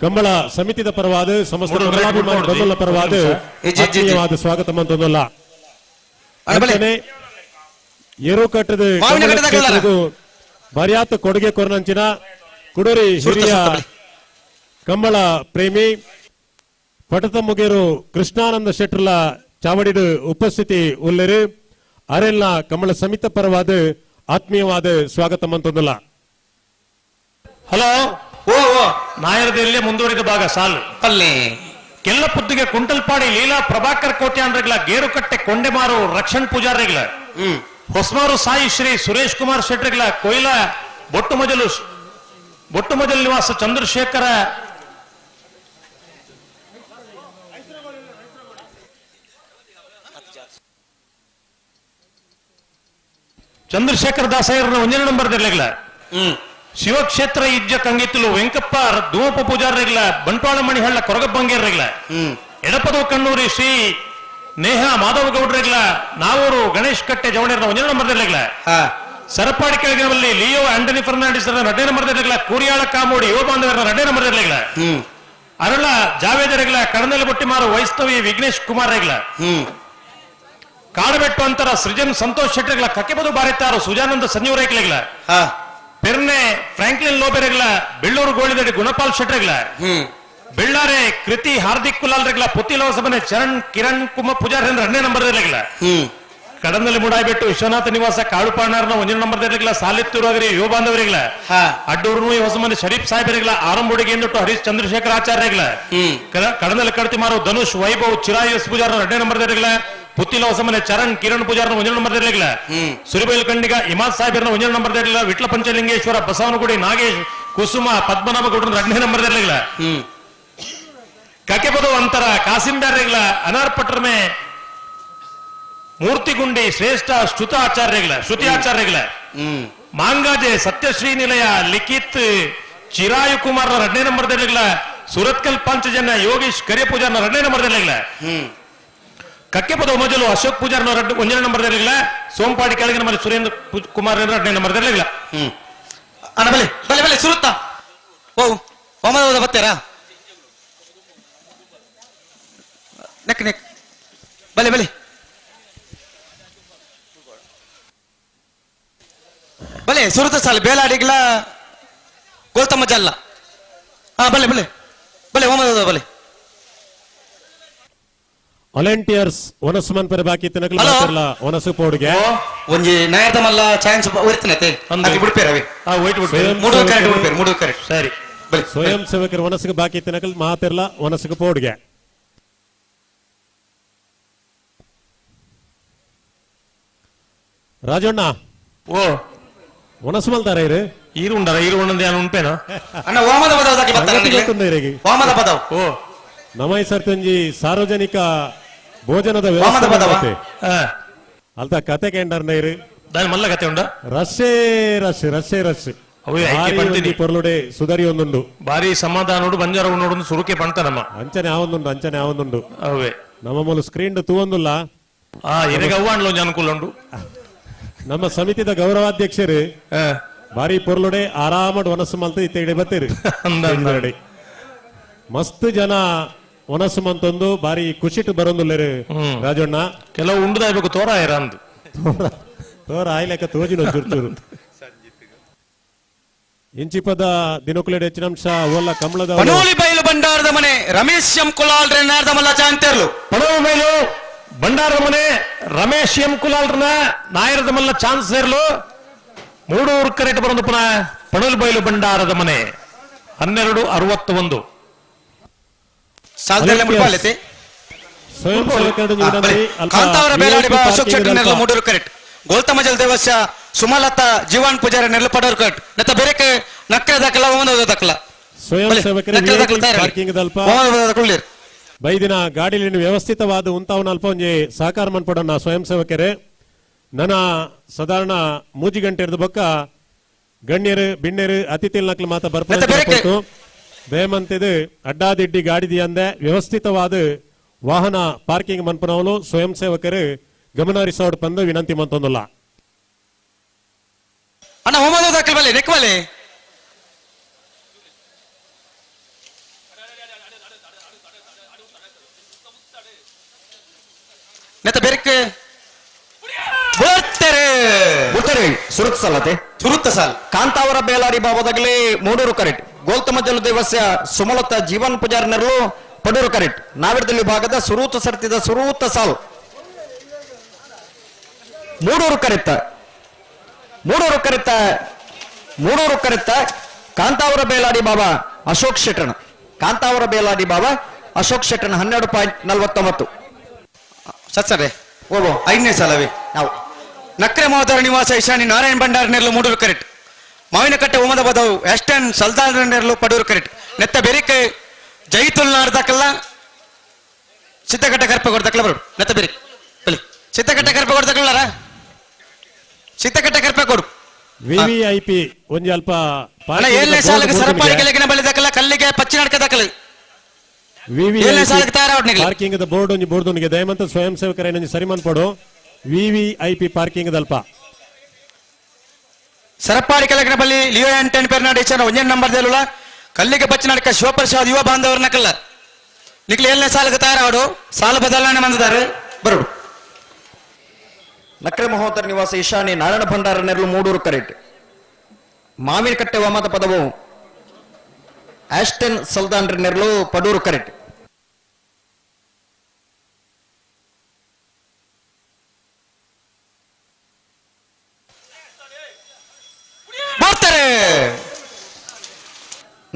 ಕಂಬಳ ಸಮಿತಿದ ಪರವಾದ ಸಮಸ್ತ ಬಂಧುಗಳ ಪರವಾದ ಆತ್ಮೀಯವಾದ ಸ್ವಾಗತ ಮಂತೊಂದಲ್ಲ ಏರು ಕಟ್ಟದ ಬಾರ್ಯಾತ ಕೊಡುಗೆ ಕೊರನಂಚಿನ ಕುಡೂರಿ ಹಿರಿಯ ಕಂಬಳ ಪ್ರೇಮಿ ಪಟತ ಮುಗೇರು ಕೃಷ್ಣಾನಂದ ಶೆಟ್ರಲ ಚಾವಡಿಡು ಉಪಸ್ಥಿತಿ ಉಲ್ಲೇರು ಅರೆಲ್ಲ ಕಂಬಳ ಸಮಿತ ಪರವಾದ ಆತ್ಮೀಯವಾದ ಸ್ವಾಗತ ಮಂತೊಂದಲ್ಲ ಹಲೋ ನಾಯರದಲ್ಲಿ ಮುಂದುವರಿದ ಭಾಗ ಸಾಲು ಅಲ್ಲಿ ಕೆಲ್ಲ ಪುದ್ದಿಗೆ ಕುಂಟಲ್ಪಾಡಿ ಲೀಲಾ ಪ್ರಭಾಕರ್ ಕೋಟ್ಯಾನ್ರಿಗಳ ಗೇರುಕಟ್ಟೆ ಕೊಂಡೆಮಾರು ರಕ್ಷಣ್ ಪೂಜಾರಿಗಳ ಹೊಸಮಾರು ಸಾಯಿ ಶ್ರೀ ಸುರೇಶ್ ಕುಮಾರ್ ಶೆಟ್ರಿಗಳ ಕೊಯ್ಲ ಬೊಟ್ಟುಮಜಲು ನಿವಾಸ ಚಂದ್ರಶೇಖರ ದಾಸಯ್ಯರ ಒಂಜನೇ ನಂಬರ್ದೆಲ್ಲ ಶಿವಕ್ಷೇತ್ರ ಇಜ್ಜ ಕಂಗಿತ್ತಲು ವೆಂಕಪ್ಪ ಧೂಮಪ್ಪ ಪೂಜಾರಿಗಳ ಬಂಟ್ವಾಳ ಮಣಿಹಳ್ಳ ಕೊರಗಬ್ಬಂಗೇರ್ರಿಗಳ ಎಡಪದ ಕಣ್ಣೂರಿ ಶ್ರೀ ನೇಹ ಮಾಧವ ಗೌಡ್ರಿಗಳ ನಾವೂರು ಗಣೇಶ್ ಕಟ್ಟೆ ಜವಣಿಯರ ಒಂಜನೇ ನಂಬರ್ದೆಲ್ಲ ಸರಪಾಡಿ ಕೆಳಗಿನಲ್ಲಿ ಲಿಯೋ ಆಂಟನಿ ಫರ್ನಾಂಡಿಸ್ ಎರಡನೇ ನಂಬರ್ದೆಲ್ಲ ಕೂರಿಯಾಳ ಕಾಮೋಡಿ ಯುವ ಬಾಂಧವರ ಎರಡನೇ ನಂಬರ್ದೆಲ್ಲ ಅರಳ ಜಾವೇದರಿಗಳ ಕಡನೆಲೆ ಬೊಟ್ಟಿಮಾರು ವೈಷ್ಣವಿ ವಿಘ್ನೇಶ್ ಕುಮಾರ್ ರೆಗ್ಲ ಕಾಡಬೆಟ್ಟು ಅಂತರ ಸೃಜನ್ ಸಂತೋಷ್ ಶೆಟ್ಟರ್ಗಳ ಕಕ್ಕೆಬದು ಬಾರಿತ್ತಾರು ಸುಜಾನಂದ ಸಂಜೀವ್ ರೇಗ್ಲ ಪೆರ್ನೆ ಫ್ರಾಂಕ್ಲಿನ್ ಲೋಬೆರೆಗ್ಲ ಬೆಳ್ಳೂರು ಗೋಳಿದಡಿ ಗುಣಪಾಲ್ ಶೆಟ್ಟರ್ಗಳ ಬೆಳ್ಳಾರೆ ಕೃತಿ ಹಾರ್ದಿಕ್ ಕುಲಾಲ್ ರೆಗ್ಲ ಪುತ್ತಿಲೋಸಬನೆ ಚರಣ್ ಕಿರಣ್ ಕುಮಾರ್ ಪೂಜಾರಿ ಎರಡನೇ ನಂಬರ್ ಕಡನಲ್ಲಿ ಮುಡಾಯ್ಬಿಟ್ಟು ವಿಶ್ವನಾಥ ನಿವಾಸ ಕಾಳುಪಾಣರ್ನ ಒಂದನೇ ನಂಬರ್ ಸಾಲಿತ್ತೂರಾಗ್ರಿ ಯುವ ಬಾಂಧವರಿಗ್ಲ ಅಡ್ಡೂರು ಹೊಸಮನೆ ಶರೀಫ್ ಸಾಹೇಬರಿಗ್ಲ ಆರಂಭುಡಿಗೆ ಎಂದಿಟ್ಟು ಹರೀಶ್ ಚಂದ್ರಶೇಖರ್ ಆಚಾರ್ಯಗ್ಲ ಕಡನಲ್ಲಿ ಕಡ್ತಿ ಮಾರು ಧನುಷ್ ವೈಭವ್ ಚಿರಾಯಸ್ ಪೂಜಾರ ಎರಡನೇ ನಂಬರ್ ಪುತ್ತಿಲ ಹೊಸಮನೆ ಚರಣ್ ಕಿರಣ್ ಪೂಜಾರನ ಒಂದನೇ ನಂಬರ್ ಸುರಿಬೈಲ್ ಕಂಡಿಗ ಇಮಾದ್ ಸಾಹೇಬರ್ನ ಒಂದನೇ ನಂಬರ್ ವಿಟ್ಲ ಪಂಚಲಿಂಗೇಶ್ವರ ಬಸವನಗುಡಿ ನಾಗೇಶ್ ಕುಸುಮ ಪದ್ಮನಾಭ ಗೌಡ್ರ ಎರಡನೇ ನಂಬರ್ ಕಕೆಬದು ಅಂತರ ಕಾಸಿಂಬ್ಯಾರ್ಗಳ ಅನಾರ್ ಪಟ್ರಮೆ ಮೂರ್ತಿಗುಂಡಿ ಶ್ರೇಷ್ಠ ಶ್ರುತಿ ಆಚಾರ್ಯಗಳ ಮಾಂಗಾಜೆ ಸತ್ಯಶ್ರೀ ನಿಲಯ ಲಿಖಿತ್ ಚಿರಾಯು ಕುಮಾರ್ 2ನೇ ನಂಬರ್ದಲ್ಲಿಗಳ ಸುರತ್ಕಲ್ ಪಂಚಜನ ಯೋಗೀಶ್ ಕರಿಯ ಪೂಜಾರ್ನ 2ನೇ ನಂಬರ್ದಲ್ಲಿಗಳ ಕಕ್ಕೆಪದ ಮೊದಲು ಅಶೋಕ್ ಪೂಜಾರ್ 1ನೇ ನಂಬರ್ದಲ್ಲಿಗಳ ಸೋಂಪಾಡಿ ಕೆಳಗಿನ ಮೇಲೆ ಸುರೇಂದ್ರ ಕುಮಾರ್ 2ನೇ ನಂಬರ್ದಲ್ಲಿಗಳ ಅಣ್ಣ ಬಲೆ ಬಲೆ ಬಲೆ ಸುರುತ್ತಾ ಓ ಒಮ್ಮದ ಬರ್ತೀರಾ ನೆಕ್ ನೆಕ್ ಬಲೆ ಬಲೆ ಬಲೆ ಸುರತ ಸಾಲ ಬೇಲಾಡಿಗ್ಲ ಗೋಲ್ತಮ್ಮ ಜಲ್ಲ ಹಾ ಬಲೆ ಬಲೆ ಬಲೆ ಒಮ್ಮದ ಬಲೆ ವಾಲಂಟಿಯರ್ಸ್ ಒನಸುಮನ್ ಪರ ಬಾಕಿ ತಿನ್ನಕಲ ಮಾತ್ರಲ್ಲ ಒನಸು ಪೋಡ್ಗೆ ಒಂಜಿ ನಯದ ಮಲ್ಲ ಚಾನ್ಸ್ ಉರಿತನತೆ ಹಾಗೆ ಬಿಡ್ಪೇರವೆ ಆ ವೈಟ್ ಮೂಡು ಕರೆಕ್ಟ್ ಸರಿ ಬಲೆ ಸ್ವಯಂ ಸೇವಕರು ಒನಸುಗೆ ಬಾಕಿ ತಿನ್ನಕಲ್ ಮಾತಿರ್ಲ ಒನಸುಗೆ ಪೋಡ್ಗೆ ರಾಜಣ್ಣ ಓ ಒನಸುಮಲ್ ತರ ಇರು ಈರುಂಡರ ಈರುಂಡದ ಏನು ಉಂಟೇನೋ ಅಣ್ಣ ವಾಮದ ಪದವದಾಗಿ ಬರ್ತಾರೆ ವಾಮದ ಪದವ ಓ ನಮೈ ಸರ್ತಿ ಸಾರ್ವಜನಿಕ ಭೋಜನದ ವಾಮದ ಪದವ ಅಲ್ತ ಕತೆ ಕೇಂಡರ್ನ ಇರು దాని మళ్ళా కథ ఉండ రస్సే రస్సే రస్సే అవి ఐక్య పంటిది పొరలుడే సుదరి ಒಂದುಂಡು ಬಾರಿ ಸಮಾಧಾನೋಡು ಬಂಜಾರ ಉನ್ನೋಡು ಸುರುಕೆ ಪಂತನಮ್ಮ ಅಂಚನೆ ಆವೊಂದುಂಡು ಅವೇ ನಮ್ಮ ಮೂಲ ಸ್ಕ್ರೀನ್ ತೂವೊಂದುಲ್ಲ ಆ ಇರಗ ಅವ್ವಾಂಡ್ಲ ಒಂಜಿ ಅನುಕೂಲ ಉಂಡು ನಮ್ಮ ಸಮಿತಿದ ಗೌರವಾಧ್ಯಕ್ಷರು ಬಾರಿ ಪೊರ್ಲುಡೆ ಆರಾಮಡ್ ಒನಸು ಮಲ್ತ ಇತ್ತೆ ಬತ್ತೀರಿ ಮಸ್ತ್ ಜನ ಒನಸು ಮಂತೊಂದು ಬಾರಿ ಖುಷಿಟ್ ಬರೋಂದುಲ್ಲೇರು ರಾಜಣ್ಣ ಕೆಲವು ಉಂಡುದಾಯ್ಬೇಕು ತೋರ ಇರಂದು ತೋರ ಆಯ್ಲೆಕ್ಕ ತೋಜಿನ ಚೂರು ಇಂಚಿಪದ ದಿನಕುಲೆಡ್ ಹೆಚ್ಚಿನಂಶ ಓಲ್ಲ ಕಮಲದ ಪನೋಲಿ ಬೈಲು ಬಂಡಾರದ ಮನೆ ರಮೇಶ್ ಎಂ ಕುಲಾಲ್ ರೆನ್ನಾರ್ದ ಮಲ್ಲ ಚಾಂತೇರ್ಲು ಪನೋಲಿ ಬೈಲು ಬಂಡಾರದ ಮನೆ ರಮೇಶ್ ಎಂ ಕುಲಾಲ್ರನ ನಾಯರದ ಮಲ್ಲ ಚಾನ್ಸ್ ಸೇರ್ಲು 3 ಕರೆಕ್ಟ್ ಬರೋದು ಪುನಃ ಪನೋಲಿ ಬೈಲು ಬಂಡಾರದ ಮನೆ 1261 ಸಾಲ್ದೆಲ್ಲ ಮುಟ್ಪಾಲೆತೆ ಸ್ವಯಂ ಸೇವಕರು ಕಾಂತಾವರ ಬೇಲಾಡಿ ಬಾ ಅಶೋಕ್ ಶೆಟ್ಟಿ ನೆರಳು 3 ಕರೆಕ್ಟ್ ಗೋಲ್ತಮಜಲ್ ದೇವಸ್ಯ ಸುಮಲತಾ ಜೀವನ್ ಪೂಜಾರ ನೆರಳು ಪಡೋರು ಕರೆಕ್ಟ್ ನತ್ತ ಬೇರೆಕ್ಕೆ ನಕ್ರೆ ದಾಖಲ ಒಂದು ದಾಖಲ ಸ್ವಯಂ ಸೇವಕರು ಪಾರ್ಕಿಂಗ್ ದಲ್ಪ ಬೈದಿನ ಗಾಡಿಲಿ ವ್ಯವಸ್ಥಿತವಾದ ಉಂತಾವನ ಅಲ್ಪ ಒಂಜಿ ಸಹಕಾರ ಮನ್ಪಡೋಣ ಸ್ವಯಂ ಸೇವಕರೇ ನನ್ನ ಸಾಧಾರಣ ಮೂಜಿ ಗಂಟೆ ಇರ್ದ ಬೊಕ್ಕ ಗಣ್ಯರು ಬಿಣ್ಣರು ಅತಿಥಿ ನಕ್ಲು ಮಾತ ಬರ್ಪಟ್ಟು ದಯಮಂತಿದು ಅಡ್ಡಾದಿಡ್ಡಿ ಗಾಡಿದಿ ಅಂದೆ ವ್ಯವಸ್ಥಿತವಾದ ವಾಹನ ಪಾರ್ಕಿಂಗ್ ಮನ್ಪನವಲು ಸ್ವಯಂ ಸೇವಕರು ಗಮನ ಹರಿಸೋಡ್ ಬಂದು ವಿನಂತಿ ಮಂತೊಂದಿಲ್ಲ ಅಣ್ಣ ಹೋಮದ ದಾಖಲೆ ಬಲೆ ನೆಕ್ ಬಲೆ ನೆತ್ತ ಬೇರೆಕ್ಕೆ ಸುರುತ್ತ ಸಾಲ್ ಕಾಂತಾವರ ಬೇಲಾರಿ ಬಾಬದಾಗಲಿ 3 ಕರೆಕ್ಟ್ ಗೋಲ್ತಮಜಲು ದೇವಸ್ಯ ಸುಮಲತಾ ಜೀವನ್ ಪೂಜಾರ್ ನೆರಳು ಪಡೂರು ಕರೆಕ್ಟ್ ನಾವಿಡದಲ್ಲಿ ಭಾಗದ ಸುರೂತ ಸರ್ತಿದ ಸುರೂತ ಸಾಲ್ 3 ಕರೆಕ್ಟ್ ಕಾಂತಾವರ ಬೇಲಾಡಿ ಬಾಬಾ ಅಶೋಕ್ ಶೆಟ್ಟಣ 12.49 ಸತ್ಸರೇ ಓ 5ನೇ ಸಾಲವೇ ನಾವು ನಕ್ರೆ ಮಹೋದರ ನಿವಾಸ ಈಶಾನಿ ನಾರಾಯಣ ಭಂಡಾರ ನೆರಳು 3 ಕರೆಕ್ಟ್ ಮಾವಿನಕಟ್ಟೆ ಓಮದ ಬದವು ಎಸ್ಟನ್ ಸಲ್ದಾನ ನೆರಳು ಪಡೂರು ಕರೆಕ್ಟ್ ನೆತ್ತ ಬೆರಿಕೆ ಜೈತುಲ್ ನಾರ್ದಕ್ಕಲ್ಲ ಸಿದ್ದಕಟ್ಟೆ ಕರ್ಪೆ ಕೊಡ್ದಕ್ಕಲ್ಲ ಬರು ನೆತ್ತ ಬೆರಿಕ್ ಬಲಿ ಸಿದ್ದಕಟ್ಟೆ ಕರ್ಪೆ ಕೊಡ್ದಕ್ಕಲ್ಲಾರ ಸಿದ್ದಕಟ್ಟೆ ಕರ್ಪೆ ಕೊಡು ವಿವಿಐಪಿ ಒಂಜಿ ಅಲ್ಪ 7ನೇ ಸಾಲಿಗೆ ಸರಪಾಡಿ ಕೆಳಗಿನ ಬಲಿ ದಕ್ಕಲ್ಲ ಕಲ್ಲಿಗೆ ಪಚ್ಚಿನಡ್ಕ ದಕ್ಕಲ್ಲ ಪಾರ್ಕಿಂಗ್ ಬೋರ್ಡ್ ಒಂಜಿ ಬೋರ್ಡ್ ಉಂಡಿಗೆ ದಯಮಂತ ಸ್ವಯಂ ಸೇವಕರ ಏನೊಂಜಿ ಸರಿ ಮನ್ಪಡು ವಿವಿಐಪಿ ಪಾರ್ಕಿಂಗ್ ದಲ್ಪ ಸರಪಾಡಿ ಕೆಳಗಿನ ಬಲ್ಲಿ ಲಿಯೋ ಆಂಟನ್ ಪೆರ್ನಾಡೇಶನ್ 1 ನಂಬರ್ ದೇಲುಲ ಕಲ್ಲಿಗೆ ಪಚ್ಚಿನಡ್ಕ ಶಿವಪ್ರಸಾದ್ ಯುವ ಬಾಂಧವರ ನಕಲ್ಲ ನಿಕ್ಲಿ 7ನೇ ಸಾಲಿಗೆ ತಯಾರಾಡು ಸಾಲ ಬದಲಾವಣೆ ಬಂದಿದ್ದಾರೆ ಬರು ನಕ್ರೆ ಮಹೋದರ ನಿವಾಸ ಈಶಾನಿ ನಾರಾಯಣ ಭಂಡಾರ ನೆರಳು 3 ಕರೆಕ್ಟ್ ಮಾವಿನಕಟ್ಟೆ ವಾಮದ ಪದವು ಆಸ್ಟನ್ ಸಲ್ದಾನ್ರ ನೆರಳು ಪಡೂರು ಕರೆಕ್ಟ್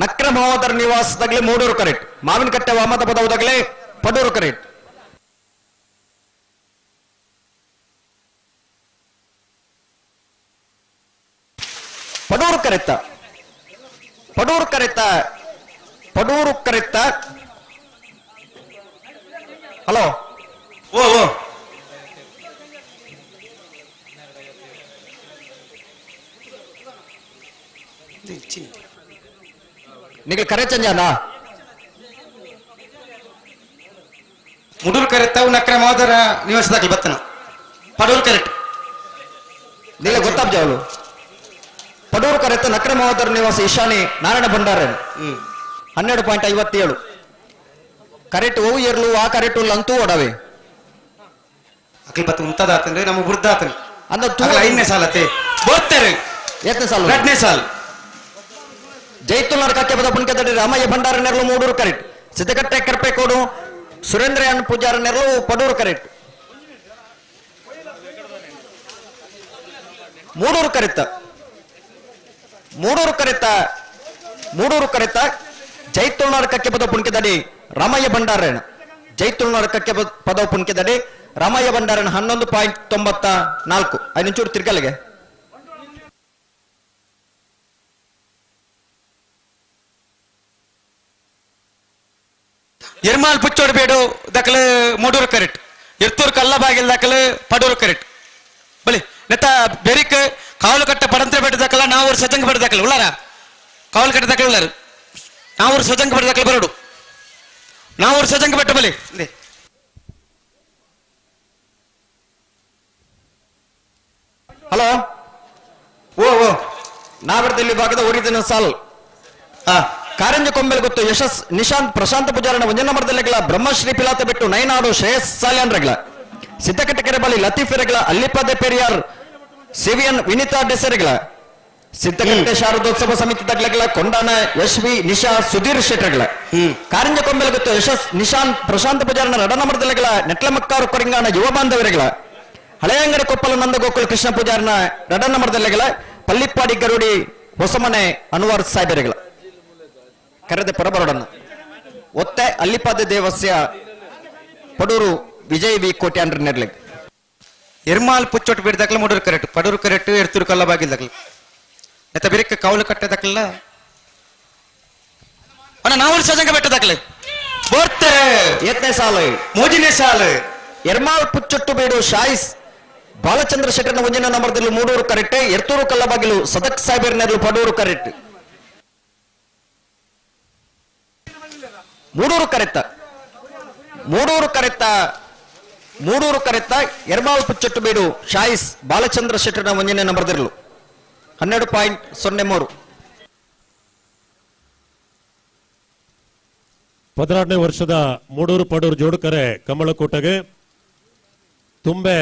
ನಕ್ರೆ ಮಹೋದರ ನಿವಾಸದಾಗಲಿ 3 ಕರೆಕ್ಟ್ ಮಾವಿನಕಟ್ಟೆ ವಾಮದ ಪದವುದಾಗಲಿ ಪಡೂರು ಕರೆಕ್ಟ್ ಪಡೂರು ಕರೆಕ್ಟ ಹಲೋ ಓ ನಿಮಗೆ ಕರೆ ಚಂಜಾನಾ ಮುಡೂರು ಕರೆಕ್ಟ್ ಅವು ನಕ್ರೆ ಮಾದರ ನಿವಾಸದಾಗಲಿ ಬತ್ತನ ಪಡೂರು ಕರೆಕ್ಟ್ ನಿಮಗೆ ಗೊತ್ತಾಬ್ಜ ಅವಳು ಪಡೂರು ಕರೆತ್ತ ನಕ್ರೆ ಮಹೋದರ ನಿವಾಸ ಈಶಾನಿ ನಾರಾಯಣ ಭಂಡಾರ 12.57 ಕರೆಕ್ಟ್ ಓವು ಏರ್ಲು ಆ ಕರೆಕ್ಟ್ ಅಂತೂ ಒಡವೆ ಅಕ್ಲಿ ಬತ್ತ ಉಂತದ ಆತಂದ್ರೆ ನಮ್ಮ ಬುರ್ದ ಆತನ ಅಂದ ಐದನೇ ಸಾಲತೆ ಬೋತ್ತಾರೆ ಎತ್ತನೇ ಸಾಲ 2ನೇ ಸಾಲ ಜೈತುಲ್ ನರಕಕ್ಕೆ ಬದ ಪುಣ್ಕದಡಿ ರಾಮಯ್ಯ ಭಂಡಾರ ನೆರಳು ಮೂಡೂರು ಕರೆಕ್ಟ್ ಸಿದ್ದಕಟ್ಟೆ ಕರ್ಪೇಕೋಡು ಸುರೇಂದ್ರಯಾನ್ ಪೂಜಾರ ನೆರಳು ಪಡೂರು ಕರೆಕ್ಟ್ ಮೂಡೂರು ಕರೆತ ಜೈತುಳ್ನಾರ್ ಕಕ್ಕೆ ಪದ ಪುಣ್ಕದಡಿ ರಾಮಯ್ಯ ಭಂಡಾರಣ ಜೈತುಳ್ನಾರ್ ಕಕ್ಕೆ ಪದ ಪುಣ್ಕದಡಿ ರಾಮಯ್ಯ ಭಂಡಾರಣ 11.94 ಐನಂಚೂರು ತಿರ್ಗಲಿಗೆ ಎರ್ಮಾಲ್ ಪುಚ್ಚೋಡು ಬೇಡು ದಕ್ಕಲು ಮೂಡೂರು ಕರೆಕ್ಟ್ ಎರ್ತೂರು ಕಲ್ಲ ಬಾಗಿಲ್ ದಕ್ಕಲು ಪಡೂರು ಕರೆಕ್ಟ್ ಬಲಿ ನೆತ್ತ ಬೆರಿಕ್ ಕಾವಲು ಕಟ್ಟ ಪಡಂತ್ರ ಬೆಟ್ಟ ದಕ್ಕಲ ನಾವು ಸಜಂಗ ಬೆಟ್ಟ ದಕ್ಕಲ ಉಳ್ಳಾರ ಕಾವಲು ಕಟ್ಟ ದಕ್ಕಲ ಉಳ್ಳಾರ ನಾವು ಸಜಂಗ ಬೆಟ್ಟ ದಕ್ಕಲ ಬರೋಡು ನಾವು ಸಜಂಗ ಬೆಟ್ಟ ಬಲಿ ಹಲೋ ಓ ನಾವರದಲ್ಲಿ ಭಾಗದ ಒರಿಜಿನ ಸಾಲ್ ಕಾರಂಜ ಕೊಂಬೆಲ್ ಗೊತ್ತು ಯಶಸ್ ನಿಶಾಂತ್ ಪ್ರಶಾಂತ ಪೂಜಾರಣ ಒಂಜನಮರದಲ್ಲಿಗಳ ಬ್ರಹ್ಮಶ್ರೀ ಪಿಲಾತ ಬಿಟ್ಟು ನೈನಾಡು ಶ್ರೇಯಸ್ ಸಾಲ್ಯಾನ್ರಗಳ ಸಿದ್ದಕಟ್ಟಕೆರೆ ಬಳಿ ಲತೀಫೆರೆಗಳ ಅಲ್ಲಿಪದೆ ಪೆರಿಯಾರ್ ಸಿವಿಯನ್ ವಿನಿತಾ ಡೆಸೆರೆಗಳ ಸಿದ್ದಕಟ್ಟೆ ಶಾರದೋತ್ಸವ ಸಮಿತಿ ತಗ್ಲಗಳ ಕೊಂಡಾನ ಯಶ್ವಿ ನಿಶಾ ಸುಧೀರ್ ಶೆಟ್ಟರ್ಗಳ ಕಾರಂಜ ಕೊಂಬೆಲ್ ಗೊತ್ತು ಯಶಸ್ ನಿಶಾಂತ್ ಪ್ರಶಾಂತ ಪೂಜಾರಣ ರಡನಮರದಲ್ಲಿಗಳ ನೆಟ್ಲಮಕ್ಕಾರು ಕೊರಿಂಗಾನ ಯುವ ಬಾಂಧವರೆಗಳ ಹಳೆಯಂಗಡಿ ಕೊಪ್ಪಲ ನಂದಗೋಕುಲ ಕೃಷ್ಣ ಪೂಜಾರನ ರಡನಮರದಲ್ಲಿಗಳ ಪಲ್ಲಿಪ್ಪಾಡಿ ಗರುಡಿ ಹೊಸಮನೆ ಅನ್ವರ್ ಸಾಹೇಬರೆಗಳ ಕರೆದ ಪರಬರಡನ್ನು ಒತ್ತೆ ಅಲ್ಲಿಪಾದ ದೇವಸ್ಯ ಪಡೂರು ವಿಜಯ್ ವಿ ಕೋಟ್ಯಾನ್ರ ನೆರ್ಲೆಗ್ ಎರ್ಮಾಲ್ ಪುಚ್ಚೋಟ್ ಬೇಡ ದಕ್ಕಲ ಮೂಡೂರು ಕರೆಕ್ಟ್ ಪಡೂರು ಕರೆಕ್ಟ್ ಎರ್ತೂರು ಕಲ್ಲ ಬಾಗಿಲ್ ದಕ್ಕಲ ನೆತ್ತ ಬೆರಿಕ್ ಕಾವಲು ಕಟ್ಟೆ ದಕ್ಕಲ್ಲ ಅಣ್ಣ ನಾವು ಸಜಂಗ ಬೆಟ್ಟ ದಕ್ಕಲೆ ಬೋರ್ತಾರೆ ಎತ್ತನೇ ಸಾಲು 3ನೇ ಸಾಲು ಎರ್ಮಾಲ್ ಪುಚ್ಚೊಟ್ಟು ಬೇಡು ಶಾಯಿಸ್ ಬಾಲಚಂದ್ರ ಶೆಟ್ಟರ್ನ ಮುಂಜಿನ ನಂಬರ್ದಲ್ಲಿ ಮೂಡೂರು ಕರೆಕ್ಟ್ ಎರ್ತೂರು ಕಲ್ಲಬಾಗಿಲು ಸದಕ್ ಸಾಹೇಬರ್ ನೆರಳು ಪಡೂರು ಕರೆಕ್ಟ್ ಮೂಡೂರು ಕರೆತ್ತ ಎರ್ಮಾಲ್ ಪುಚ್ಚೊಟ್ಟು ಬೇಡು ಶಾಯಿಸ್ ಬಾಲಚಂದ್ರ ಶೆಟ್ಟರ್ನ ಮುಂಜಿನ ನಂಬರ್ದಿರಲು 12.03 16ನೇ ವರ್ಷದ ಮೂಡೂರು ಪಡೂರು ಜೋಡುಕರೆ ಕಮಲಕೋಟಗೆ ತುಂಬೆ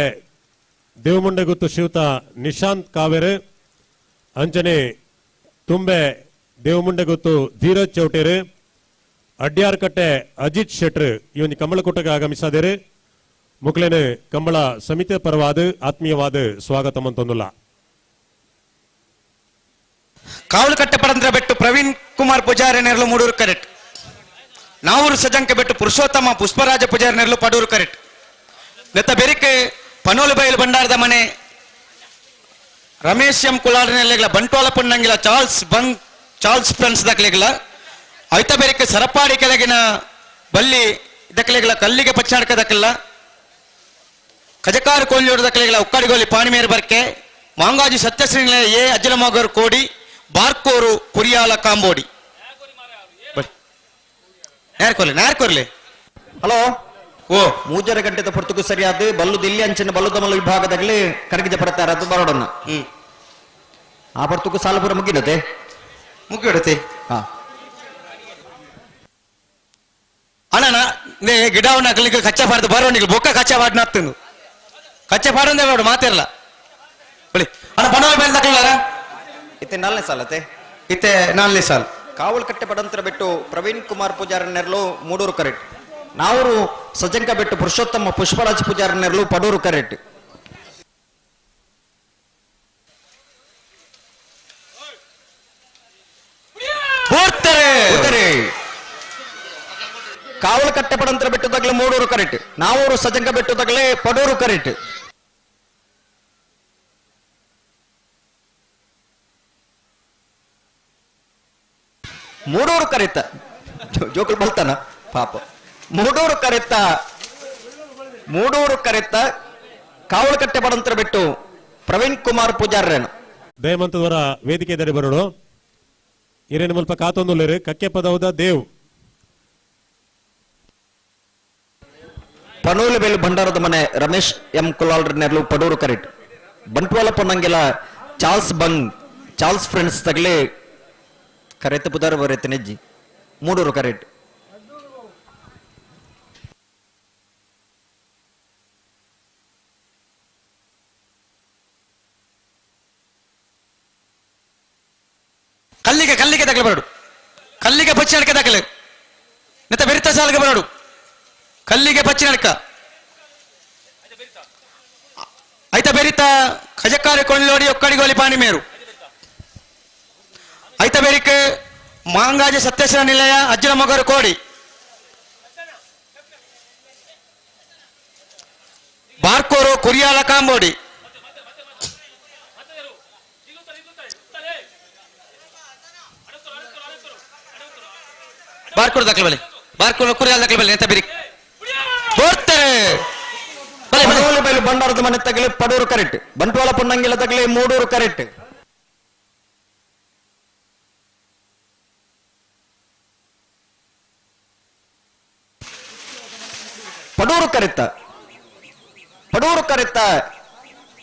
ದೇವಮುಂಡೆಗುತ್ತು ಶಿವತ ನಿಶಾಂತ್ ಕಾವೇರೆ ಅಂಚನೆ ತುಂಬೆ ದೇವಮುಂಡೆಗುತ್ತು ಧೀರಜ್ ಚೌಟೇರೆ ಅಡ್ಯಾರ್ಕಟ್ಟೆ ಅಜಿತ್ ಶೆಟ್ರ್ ಇವನ್ ಕಮಲಕೋಟಗೆ ಆಗಮಿಸಿದರೆ ಮುಕ್ಲೇನೆ ಕಂಬಳ ಸಮಿತಿ ಪರವಾದ ಆತ್ಮೀಯವಾದ ಸ್ವಾಗತ ಮಂತೊಂದುಲ್ಲ ಕಾವಲು ಕಟ್ಟೆ ಪಡಂದ್ರ ಬೆಟ್ಟು ಪ್ರವೀಣ್ ಕುಮಾರ್ ಪೂಜಾರಿ ನೆರಳು ಮೂಡೂರು ಕರೆಕ್ಟ್ ನಾವೂರು ಸಜಂಕ ಬೆಟ್ಟು ಪುರುಷೋತ್ತಮ ಪುಷ್ಪರಾಜ ಪೂಜಾರಿ ನೆರಳು ಪಡೂರು ಕರೆಕ್ಟ್ ನೆತ್ತ ಬೆರಿಕೆ ಪನೋಲು ಬಯಲು ಭಂಡಾರದ ಮನೆ ರಮೇಶ್ ಎಂ ಕುಲಾಡಿನೆಲ್ಲ ಬಂಟ್ವಾಳ ಪುಣ್ಣಂಗಿಲ ಚಾರ್ಲ್ಸ್ ಫ್ರೆಂಡ್ಸ್ ದಕ್ಲೆಗಳ ಐತ ಬೆರಿಕೆ ಸರಪಾಡಿ ಕೆಳಗಿನ ಬಲ್ಲಿ ದಕ್ಲೆಗಳ ಕಲ್ಲಿಗೆ ಪಚ್ಚಾಡ್ಕ ದಕ್ಕಲ್ಲ ಕಜಕಾರು ಕೋಲಿಯೋಡು ದಕ್ಲೆಗಳ ಉಕ್ಕಾಡಿಗೋಲಿ ಪಾಣಿಮೇರು ಬರ್ಕೆ ಮಾಂಗಾಜಿ ಸತ್ಯಶ್ರೀ ಎ ಅಜ್ಜಲಮಗರ್ ಕೋಡಿ ಬಾರ್ಕೋರು ಕುರಿಯಾಲ ಕಾಂಬೋಡಿ ನಾರ್ಕೋರ್ಲಿ ಹಲೋ ಓ ಮೂಜರ ಗಂಟೆದ ಪೊರ್ತುಕು ಸರಿಯಾದ ಬಲ್ಲು ದಿಲ್ಲಿ ಅಂಚಿನ ಬಲ್ಲುದಮಲ ವಿಭಾಗದಲ್ಲಿ ಕರಗಿದ ಪಡ್ತಾರದು ಬರೋಡನ್ನ ಆ ಪೊರ್ತುಕು ಸಾಲಪುರ ಮುಗಿಡತೆ ಹಾ ಅಣ್ಣ ಗಿಡವನ್ನ ಹಾಕಲಿಕ್ಕೆ ಕಚ್ಚಾ ಪಾಡ್ದು ಬರೋಣಿಗೆ ಬೊಕ್ಕ ಕಚ್ಚಾ ಪಾಡ್ನ ಹತ್ತಂದು ಕಚ್ಚಾ ಪಾಡಂದೇ ಬೇಡ ಮಾತಿರಲ್ಲ ಬಳಿ ಅಣ್ಣ ಪಣವಲ್ ಮೇಲೆ ತಗೊಳ್ಳಾರ ಇತ್ತೆ 4ನೇ ಸಾಲತೆ ಇತ್ತೆ 4ನೇ ಸಾಲ್ ಕಾವಲ್ ಕಟ್ಟೆ ಪಡಂತರ ಬಿಟ್ಟು ಪ್ರವೀಣ್ ಕುಮಾರ್ ಪೂಜಾರ ನೆರಳು ಮೂಡೂರು ಕರೆಕ್ಟ್ ನಾವರು ಸಜಂಕ ಬಿಟ್ಟು ಪುರುಷೋತ್ತಮ ಪುಷ್ಪರಾಜ್ ಪೂಜಾರ ನೆರಳು ಪಡೂರು ಕರೆಕ್ಟ್ ಕಾವಲು ಕಟ್ಟೆ ಪಡಂತರ ಬಿಟ್ಟದಾಗಲೇ ಮೂಡೂರು ಕರೆಕ್ಟ್ ನಾವೂರು ಸಜಂಕ ಬಿಟ್ಟದಾಗಲೇ ಪಡೂರು ಕರೆಕ್ಟ್ ಮೂಡೂರು ಕರೆತ್ತ ಜೋಕಲ್ ಬಲ್ತಾನ ಪಾಪ ಮೂಡೂರು ಕರೆತ್ತ ಕಾವಲು ಕಟ್ಟೆ ಪಡಂತರ ಬಿಟ್ಟು ಪ್ರವೀಣ್ ಕುಮಾರ್ ಪೂಜಾರ್ರೇನು ದಯಮಂತದವರ ವೇದಿಕೆ ಎದುರು ಬರೋಣ ಹಿರೇನ ಮಲ್ಪ ಕಾತೊಂದುಲ್ಲೇರು ಕಕ್ಕೆ ಪದೌದ ದೇವ್ ಪನೋಲಿಬೇಲು ಭಂಡಾರದ ಮನೆ ರಮೇಶ್ ಎಂ ಕುಲಾಲ್ರ ನೆರಳು ಪಡೂರು ಕರೆಟ್ ಬಂಟ್ವಾಳ ಪೊನ್ನಂಗೆಲ ಚಾರ್ಲ್ಸ್ ಫ್ರೆಂಡ್ಸ್ ತಗಲಿ ಕರೆತ ಪುದಾರ ಬರೆತ ನೆಜ್ಜಿ ಮೂಡೂರು ಕರೆಟ್ ಕಲ್ಲಿಗೆ ತಗಲು ಬರಡು ಕಲ್ಲಿಗೆ ಪಚ್ಚಿ ನಡಕ ತಗಲು ನೆತ್ತ ಬೆರಿತ ಸಾಲಿಗೆ ಬರಡು ಕಲ್ಲಿಗೆ ಪಚ್ಚಿ ನಡಕ ಐತ ಬೆರಿತ ಖಜಕ್ಕಾರಿ ಕೊಳ್ಳೋಡಿ ಒಕ್ಕಡಿಗೋಲಿ ಪಾಣಿ ಮೇರು ಐತ ಬೆರಿಕ್ ಮಾಂಗಾಜ ಸತ್ಯೇಶ್ವರ ನಿಲಯ ಅಜ್ಜನ ಮಗರು ಕೋಡಿ ಬಾರ್ಕೋರು ಕುರಿಯಾಲ ಕಾಂಬೋಡಿ ಬಾರ್ಕೋಡ್ ದಾಖಲೆ ಬಲೆ ಬಾರ್ಕೋಡ್ ಕುರಿಯಾಲ ದಾಖಲೆ ಬಲೆ ನೆತ್ತ ಬೆರಿಕ್ ಬೋರ್ತಾರೆ ಪನೋಲಿಬೇಲು ಭಂಡಾರದ ಮನೆ ತಗಲಿ ಪಡೂರು ಕರೆಟ್ ಬಂಟ್ವಾಳ ಪೊನ್ನಂಗೆಲ ತಗಲಿ ಮೂಡೂರು ಕರೆಟ್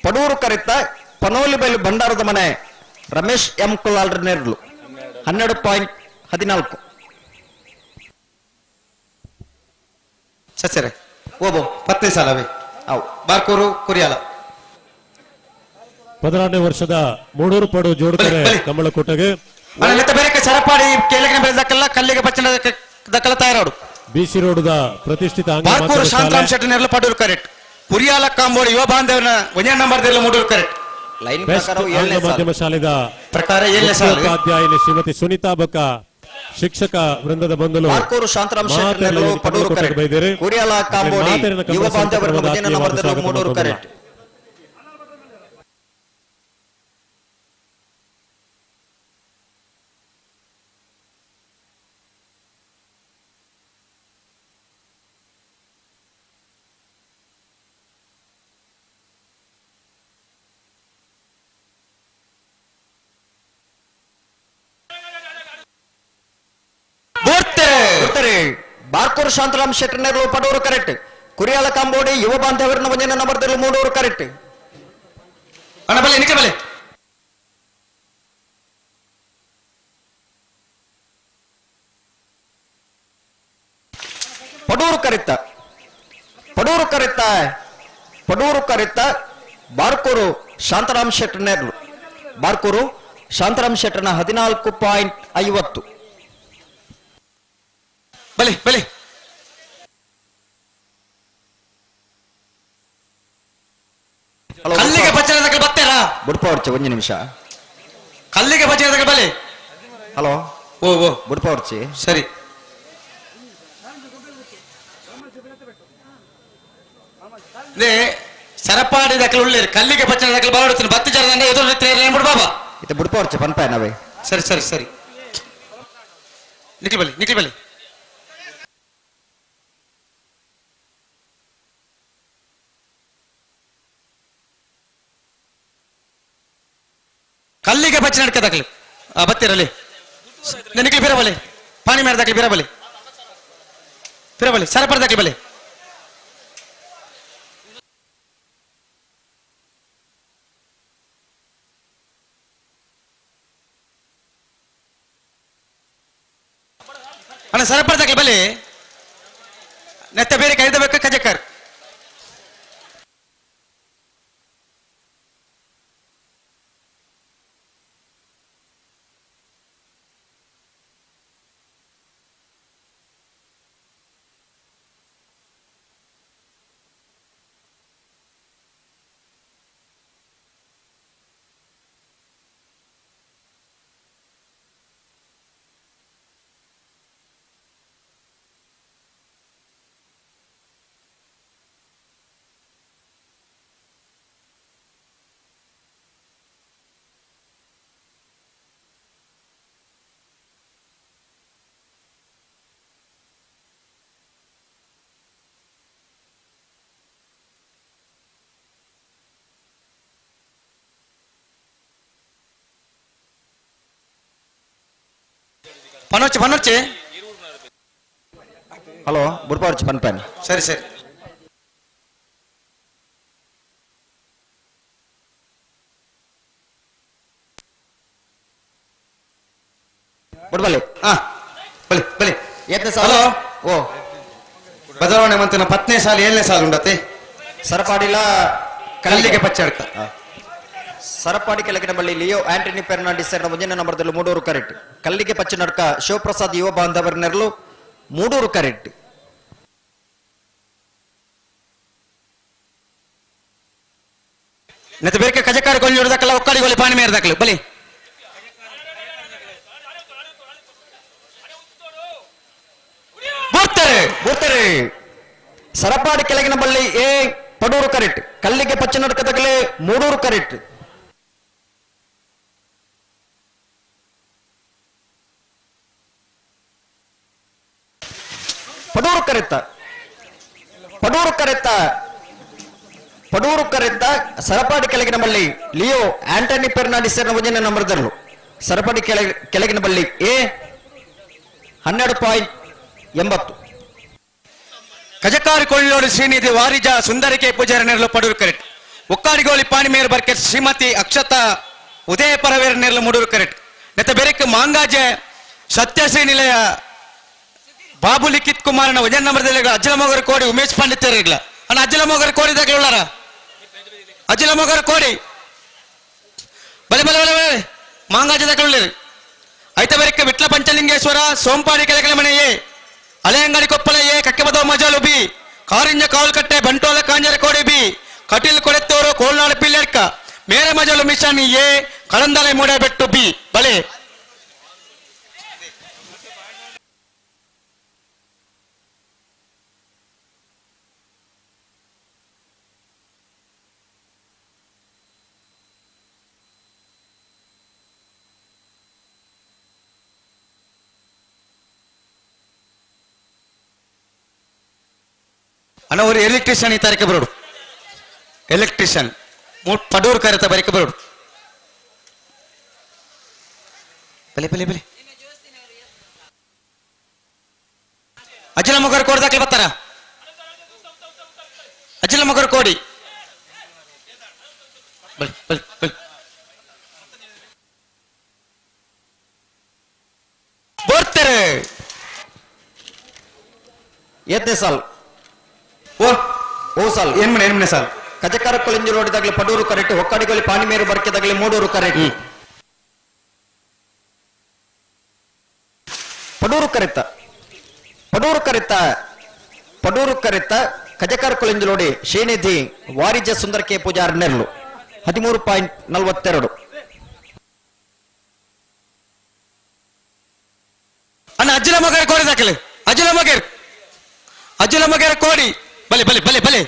ಪಡೂರು ಕರೆತ್ತ ಪನೋಲಿಬೇಲು ಭಂಡಾರದ ಮನೆ ರಮೇಶ್ ಎಂ ಕುಲಾಲ್ರ ನೆರಳು 12.14 ಸರಿ ಓಬೋ 10 ಸಾಲವೇ ಅವು ಬಾರ್ಕೋರು ಕುರಿಯಾಲ 16ನೇ ವರ್ಷದ ಮೂಡೂರು ಪಡು ಜೋಡುಕರೆ ಕಮಲಕೋಟೆಗೆ ನೆತ್ತ ಬೇರೆ ಸರಪಾಡಿ ಕೇಳಿಗೆ ಬೆಳೆದಕ್ಕಲ್ಲ ಕಲ್ಲಿಗೆ ಪಚ್ಚನ ದಕ್ಕಲ ತಯಾರಾಡು ಬಿಸಿ ರೋಡ್ದ ಪ್ರತಿಷ್ಠಿತ ಬಾರ್ಕೋರು ಶಾಂತರಾಮ್ ಶೆಟ್ಟಿ ನೆರಳು ಪಡೂರು ಕರೆಕ್ಟ್ ಕುರಿಯಾಲ ಕಾಂಬೋಡಿ ಯುವ ಬಾಂಧವನ 1ನೇ ನಂಬರ್ದೆಲ್ಲ ಮೂಡೂರು ಕರೆಕ್ಟ್ ಲೈನ್ ಮಾಧ್ಯಮ ಶಾಲೆದ ಪ್ರಕಾರ 7ನೇ ಸಾಲು ಉಪಾಧ್ಯಾಯಿನಿ ಶ್ರೀಮತಿ ಸುನೀತಾ ಬಕ್ಕ ಶಿಕ್ಷಕ ವೃಂದದ ಬಂಧುಗಳು ಬಾರ್ಕೋರು ಶಾಂತರಾಮ್ ಶೆಟ್ಟಿ ನೆರಳು ಪಡೂರು ಕರೆಕ್ಟ್ ಕುರಿಯಾಲ ಕಾಂಬೋಡಿ ಯುವ ಬಾಂಧವನ 1ನೇ ನಂಬರ್ದೆಲ್ಲ ಮೂಡೂರು ಕರೆಕ್ಟ್ ಬಾರ್ಕೋರು ಶಾಂತರಾಮ್ ಶೆಟ್ಟಿ ನೆರಳು ಪಡೂರು ಕರೆಕ್ಟ್ ಕುರಿಯಾಲ ಕಾಂಬೋಡಿ ಯುವ ಬಾಂಧವರನ್ನ 1ನೇ ನಂಬರ್ದೆಲ್ಲ ಮೂಡೂರು ಕರೆಕ್ಟ್ ಅಣ್ಣ ಬಲೆ ನಿಕ್ಕೆ ಬಲೆ ಪಡೂರು ಕರೆತ್ತ ಬಾರ್ಕೋರು ಶಾಂತರಾಮ್ ಶೆಟ್ಟಿ ನೆರಳು ಬಾರ್ಕೋರು ಶಾಂತರಾಮ್ ಶೆಟ್ಟನ 14.50 ಬಲೆ ಕಲ್ಲಿಗೆ ಪಚ್ಚನ ದಕ್ಕಲು ಬತ್ತೇರಾ ಬುಡ್ಪ ಹೊರ್ಚೆ 1 ನಿಮಿಷ ಕಲ್ಲಿಗೆ ಪಚ್ಚನ ದಕ್ಕಲು ಬಲೆ ಹಲೋ ಓ ಬುಡ್ಪ ಹೊರ್ಚೆ ಸರಿ ಸರಪಾಡಿ ದಕ್ಕಲು ಉಳ್ಳೇರು ಕಲ್ಲಿಗೆ ಪಚ್ಚನ ದಕ್ಕಲು ಬಲಾಡುತ್ತೀನಿ ಬತ್ತಿ ಜರದಂಡ ಎದುರು ಬಿಡು ಬಾಬಾ ಇದು ಬುಡ್ಪ ಹೊರ್ಚೆ ಪನ್ಪಾಯನವೇ ಸರಿ ನಿಖಿಲ್ ಬಲಿ ಕಲ್ಲಿಗೆ ಬಚ್ಚಿ ನಡ್ಕ ದಾಖಲೆ ಬತ್ತಿರಲಿ ನಿಖಿಲ್ ಬಿರಬಲೆ ಪಾನಿ ಮೇರೆ ದಾಖಲೆ ಬಿರಬಲೆ ಸರಪಾಡಿ ದಾಖಲೆ ಬಲೆ ಅಣ್ಣ ಸರಪಾಡಿ ದಾಖಲೆ ಬಲೆ ನೆತ್ತ ಬೇರೆ ಕೈದಬೇಕ ಕಜಕರ್ ಪನೋರ್ಚಿ ಹಲೋ ಬುರ್ಪಾರ್ಚಿ ಪನ್ಪನ್ ಸರಿ ಸರಿ ಬುಡ್ಬಲ್ಲಿ ಬಲಿ ಎತ್ತನೇ ಸಾಲ ಹಲೋ ಓ ಬದಲಾವಣೆ ಮಂತನ 10ನೇ ಸಾಲು 7ನೇ ಸಾಲು ಉಂಡತೆ ಸರಪಾಡಿಲ ಕಲ್ಲಿಗೆ ಪಚ್ಚಡ್ಕ ಸರಪಾಡಿ ಕೆಳಗಿನ ಬಳ್ಳಿ ಲಿಯೋ ಆಂಟನಿ ಫೆರ್ನಾಂಡಿಸ್ ಮುಂದಿನ ನಂಬರ್ದಲ್ಲಿ ಮೂಡೂರು ಕರೆಕ್ಟ್ ಕಲ್ಲಿಗೆ ಪಚ್ಚ ನಡ್ಕ ಶಿವಪ್ರಸಾದ್ ಯುವ ಬಾಂಧವರ ನೆರಳು ಮೂಡೂರು ಕರೆಕ್ಟ್ ನೆತ್ತ ಬೇರೆ ಕಜಕಾರಿ ಕೊಳ್ಳಿ ಹೊಡೆದಕ್ಕಲ್ಲ ಒಕ್ಕಡಿ ಗೋಲಿ ಪಾನಿ ಮೇರ್ದಕ್ಕಲು ಬಲಿ ಬರ್ತಾರೆ ಸರಪಾಡಿ ಕೆಳಗಿನ ಬಳ್ಳಿ ಎ ಪಡೂರು ಕರೆಕ್ಟ್ ಕಲ್ಲಿಗೆ ಪಚ್ಚ ನಡ್ಕದಗಲೇ ಮೂಡೂರು ಕರೆಕ್ಟ್ ಪಡೂರು ಕರೆತ್ತ ಸರಪಾಡಿ ಕೆಳಗಿನ ಬಳ್ಳಿ ಲಿಯೋ ಆಂಟನಿ ಫೆರ್ನಾಂಡಿಸ್ ಮುಂದಿನ ನಂಬರ್ದಲ್ಲೂ ಸರಪಾಡಿ ಕೆಳಗಿನ ಬಳ್ಳಿ ಎ 12.80 ಕಜಕಾರಿ ಕೊಳ್ಳೋಡು ಶ್ರೀನಿಧಿ ವಾರಿಜ ಸುಂದರಿಕೆ ಪೂಜಾರಿ ನೆರಳು ಪಡೂರು ಕರೆಕ್ಟ್ ಒಕ್ಕಾಡಿಗೋಳಿ ಪಾಣಿಮೇರು ಬರ್ಕೆಟ್ ಶ್ರೀಮತಿ ಅಕ್ಷತಾ ಉದಯ ಪರವೇರ ನೆರಳು ಮೂಡೂರು ಕರೆಕ್ಟ್ ನೆತ್ತ ಬೆರೆಕ್ ಮಾಂಗಾಜೆ ಸತ್ಯಶ್ರೀ ನಿಲಯ ಬಾಬು ಲಿಖಿತ್ ಕುಮಾರನ ಒಂದೇ ನಂಬರ್ದಲ್ಲಿ ಅಜ್ಜಲ ಮೊಗರು ಕೋಡಿ ಉಮೇಶ್ ಪಂಡಿತರ್ ಇರ್ಲ ಅಣ್ಣ ಅಜ್ಜಲ ಮೊಗರು ಕೋಡಿದಾಗ ಉಳ್ಳಾರ ಅಜ್ಜಲ ಮೊಗರು ಕೋಡಿ ಬಲೆ ಬಲೆ ಬಲೆ ಬಲೆ ಮಾಂಗಾಜದಾಗ ಉಳ್ಳೇರು ಐತ ಬೆರೆಕ್ ವಿಟ್ಲ ಪಂಚಲಿಂಗೇಶ್ವರ ಸೋಂಪಾಡಿ ಕೆಳಗಡೆ ಮನೆಯೇ ಅಲೆಯಂಗಡಿ ಕೊಪ್ಪಳೆಯೇ ಕಕ್ಕೆಬದ ಮಜಾಲು ಬಿ ಕಾರಿಂಜ ಕಾವಲ್ಕಟ್ಟೆ ಬಂಟೋಲ ಕಾಂಜರ ಕೋಡಿ ಬಿ ಕಟೀಲ್ ಕೊಡೆತ್ತೂರು ಕೋಲ್ನಾಡು ಪಿಲ್ಲೆಡ್ಕ ಮೇರೆ ಮಜಲು ಮಿಷನ್ ಎ ಕಳಂದಲೆ ಮೂಡಬೆಟ್ಟು ಬಿ ಬಲೆ ಅಣ್ಣ ஒரு ಎಲೆಕ್ಟ್ರಿಷಿಯನ್ ಈ ತಾರೀಕು ಬರೋಡು ಎಲೆಕ್ಟ್ರಿಷಿಯನ್ ಪಡೂರು ಕರೆತ ಬರಿಕೆ ಬರೋಡು ಬಲೆ ಬಲೆ ಬಲೆ ಅಜ್ಜಲ ಮಗರು ಕೋಡ್ದಾಕ್ಲಿ ಬರ್ತಾರ ಅಜ್ಜಲ ಮಗರು ಕೋಡಿ ಬಲೆ ಬಲೆ ಬಲೆ ಬರ್ತಾರೆ ಎತ್ತನೇ ಸಾಲ್ ಓ ಸಾಲ್ ಏನ್ಮನೆ ಸಾಲ್ ಕಜಕಾರ ಕೊಳಿಂಜು ರೋಡಿದಾಗಲೇ ಪಡೂರು ಕರೆಕ್ಟ್ ಒಕ್ಕಾಡಿಗೋಲಿ ಪಾಣಿಮೇರು ಬರ್ಕೆದಾಗಲೇ ಮೂಡೂರು ಕರೆಕ್ಟ್ ಪಡೂರು ಕರೆತ್ತ ಕಜಕಾರ ಕೊಳಿಂಜು ರೋಡಿ ಶ್ರೀನಿಧಿ ವಾರಿಜ ಸುಂದರಕೆ ಪೂಜಾರ್ ನೆರಳು 13.42 ಅಣ್ಣ ಅಜ್ಜಲ ಮಗರ ಕೋಡಿ ದಾಖಲೆ ಅಜ್ಜಲ ಮಗರ ಕೋಡಿ ಬಲೆ ಬಲೆ ಬಲೆ ಬಲೆ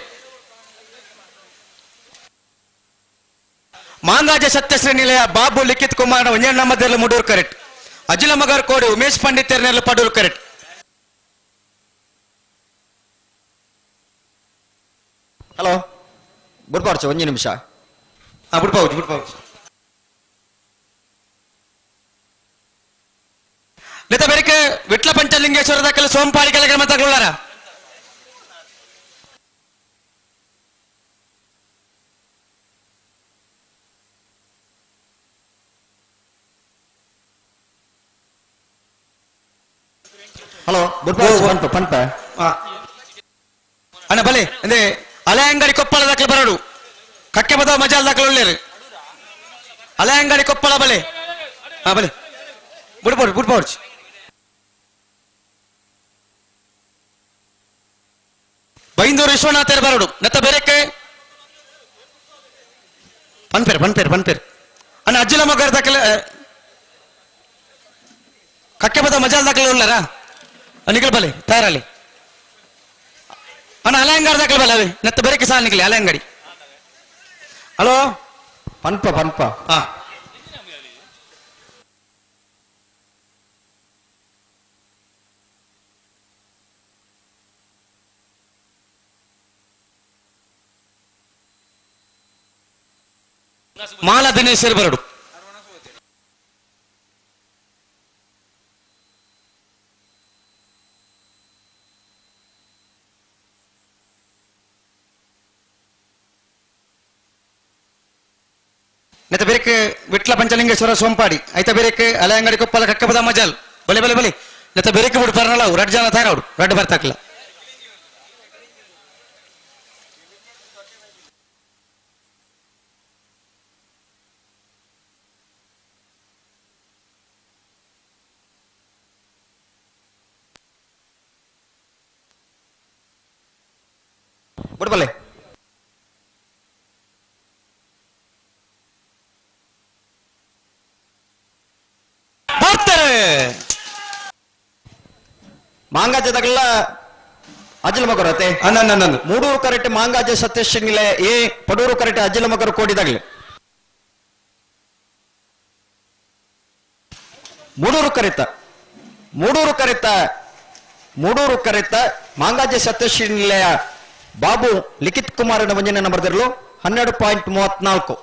ಮಾಂಗಾಜ ಸತ್ಯಶ್ರೀ ನಿಲಯ ಬಾಬು ಲಿಖಿತ್ ಕುಮಾರ್ ಒಂದೇ ನಂಬರ್ದಲ್ಲಿ ಮೂಡೂರು ಕರೆಕ್ಟ್ ಅಜ್ಜಲ ಮಗರ್ ಕೋಡಿ ಉಮೇಶ್ ಪಂಡಿತರ್ ನೆರಳು ಪಡೂರು ಕರೆಕ್ಟ್ ಹಲೋ ಬುಡ್ಪಾಡ್ಚು ಒಂದು ನಿಮಿಷ ಬುಡ್ಪಾವುಚು ನೆತ ಬೆರಕೆ ವಿಟ್ಲ ಪಂಚಲಿಂಗೇಶ್ವರ ದಾಖಲೆ ಸೋಂಪಾಡಿ ಕೆಳಗೆ ಮಾತಾಡೋಳಾರ ಹಲೋ ಪಂಪ ಅಣ್ಣ ಬಲೆ ಅಂದ್ರೆ ಅಲೆಯಂಗಡಿ ಕೊಪ್ಪಳ ದಾಖಲೆ ಬರೋಡು ಕಕ್ಕೆ ಬದ ಮಜಾಲ್ ದಾಖಲೆ ಉಳ್ಳೇರು ಅಲೆಯಂಗಡಿ ಕೊಪ್ಪಳ ಬಲೆ ಬಲೆ ಬುಡ್ಪಾಡ್ಚು ಬೈಂದೂರು ವಿಶ್ವನಾಥರ್ ಬರೋಡು ನೆತ್ತ ಬೆರಕೆ ಪನ್ಪೇರ್ ಅಣ್ಣ ಅಜ್ಜಲ ಮಗರ್ ದಾಖಲೆ ಕಕ್ಕೆ ಬದ ಮಜಾಲ್ ದಾಖಲೆ ಉಳ್ಳಾರ ನಿಖಲ್ ಬಲೆ ತಯಾರಲ್ಲಿ ಅಣ್ಣ ಅಲೆಯಂಗಾಡಿ ದಾಖಲೆ ಬಲೆ ಅವೇ ನೆತ್ತ ಬೆರಕೆ ಸಾಲ ನಿಖಲಿ ಅಲೆಯಂಗಡಿ ಹಲೋ ಪನ್ಪ ಮಾಲಾ ದಿನೇಶ್ವರ್ ಬರಡು ನೆತ ಬೇರೆಕ್ಕೆ ವಿಟ್ಲ ಪಂಚಲಿಂಗೇಶ್ವರ ಸೋಂಪಾಡಿ ಐತ ಬೇರೆಕ್ಕೆ ಅಲೆಯಂಗಡಿ ಕೊಪ್ಪಲ ಕಕ್ಕಪದ ಮಜಾಲ್ ಬಲೆ ಬಲೆ ಬಲೆ ನೆತ ಬೇರೆಕ್ಕೆ ಬಿಡು ಪರ್ನಲ್ಲ ಅವು ರಡ್ ಜನ ತಾರವ್ರು ರಡ್ ಬರ್ತಾಕ್ಲ ಬಿಡ್ಬಲ್ಲೆ ಮಾಂಗಾಜದಗಲ್ಲ ಅಜಿಲ ಮಗರತೆ ಮೂಡೂರು ಕರೆಕ್ಟ್ ಮಾಂಗಾಜ ಸತೀಶ್ ನಿಲೆ ಏ ಪಡೂರು ಕರೆಕ್ಟ್ ಅಜಿಲ ಮಗರು ಕೋಡಿದಾಗಲಿ ಮೂಡೂರು ಕರೆತ ಮಾಂಗಾಜ ಸತೀಶ್ ನಿಲೆಯ ಬಾಬು ಲಿಖಿತ್ ಕುಮಾರನ ಮುಂಜಿನ ನಂಬರ್ದಿರಲು 12.34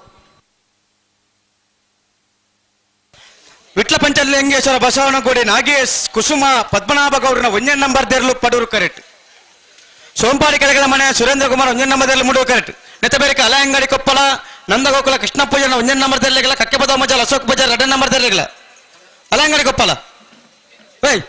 ವಿಟ್ಲ ಪಂಚಲಿಂಗೇಶ್ವರ ಬಸವನಗುಡಿ ನಾಗೇಶ್ ಕುಸುಮ ಪದ್ಮನಾಭ ಗೌಡನ ಒಂಜನ್ ನಂಬರ್ ದೇರ್ಲು ಪಡೂರು ಕರೆಕ್ಟ್ ಸೋಂಪಾಡಿ ಕೆಳಗಲ ಮನೆ ಸುರೇಂದ್ರ ಕುಮಾರ್ ಒಂಜನ್ ನಂಬರ್ ದೇರ್ಲು ಮೂಡೂರು ಕರೆಕ್ಟ್ ನೆತ ಬೇರೆಕ ಅಲಯಂಗಡಿ ಕೊಪ್ಪಳ ನಂದಗೋಕುಲ ಕೃಷ್ಣ ಪೂಜನ ಒಂಜನ್ ನಂಬರ್ ದೇರ್ಲೆಗಲ ಕಕ್ಕೆಪದ ಮಜಾಲ್ ಅಶೋಕ್ ಬಜಾರ್ 2 ನಂಬರ್ ದೇರ್ಲೆಗಲ ಅಲಯಂಗಡಿ ಕೊಪ್ಪಳ ಏಯ್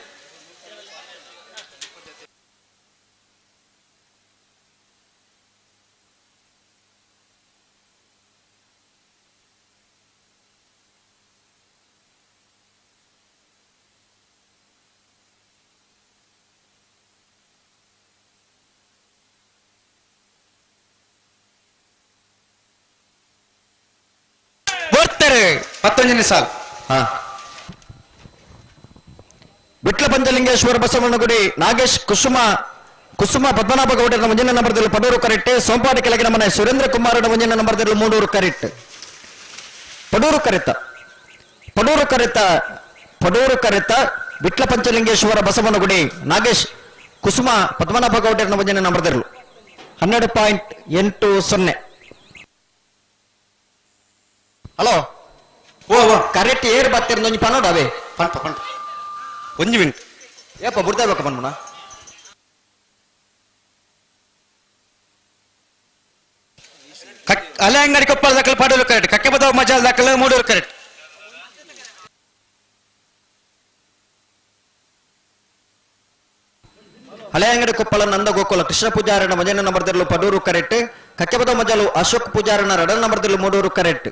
ಮತ್ತೊಂದನೇ ಸಾಲ್ ವಿಟ್ಲ ಪಂಚಲಿಂಗೇಶ್ವರ ಬಸವನಗುಡಿ ನಾಗೇಶ್ ಕುಸುಮ ಪದ್ಮನಾಭ ಗೌಡರ ಮುಂಜಿನ ನಂಬರ್ದಲ್ಲಿ ಪಡೂರು ಕರೆಕ್ಟ್ ಸೋಂಪಾಡಿ ಕೆಳಗಿನ ಮನೆ ಸುರೇಂದ್ರ ಕುಮಾರನ ಮುಂಜಿನ ನಂಬರ್ದಲ್ಲಿ ಮೂಡೂರು ಕರೆಕ್ಟ್ ಪಡೂರು ಕರೆತ ವಿಟ್ಲ ಪಂಚಲಿಂಗೇಶ್ವರ ಬಸವನಗುಡಿ ನಾಗೇಶ್ ಕುಸುಮ ಪದ್ಮನಾಭ ಗೌಡರ ಮುಂಜಿನ ನಂಬರ್ದಲ್ಲಿ 12.80 ಹಲೋ ಓ ಕರೆಕ್ಟ್ ಏರ್ ಬರ್ತಿರ ಒಂಜಿ ಪನ್ನೋಡವೇ ಪಂಪ ಒಂಜಿ ಮಿನಿಟ್ ಏಪ್ಪ ಬಿಡ್ತಾಬೇಕ ಪನ್ಮುನ ಅಲೆಯಂಗಡಿ ಕೊಪ್ಪಳ ದಾಖಲೆ ಪಡೂರು ಕರೆಕ್ಟ್ ಕಕ್ಕೆಪದ ಮಜಾಲ್ ದಾಖಲೆ ಮೂಡೂರು ಕರೆಕ್ಟ್ ಹಳೆಯಂಗಡಿ ಕೊಪ್ಪಳ ನಂದಗೋಕುಲ ಕೃಷ್ಣ ಪೂಜಾರನ ಮೊದಲನೇ ನಂಬರ್ದಲ್ಲೂ ಪಡೂರು ಕರೆಕ್ಟ್ ಕಕ್ಕೆಪದ ಮಜಾಲು ಅಶೋಕ್ ಪೂಜಾರನ 2 ನಂಬರ್ದಲ್ಲೂ ಮೂಡೂರು ಕರೆಕ್ಟ್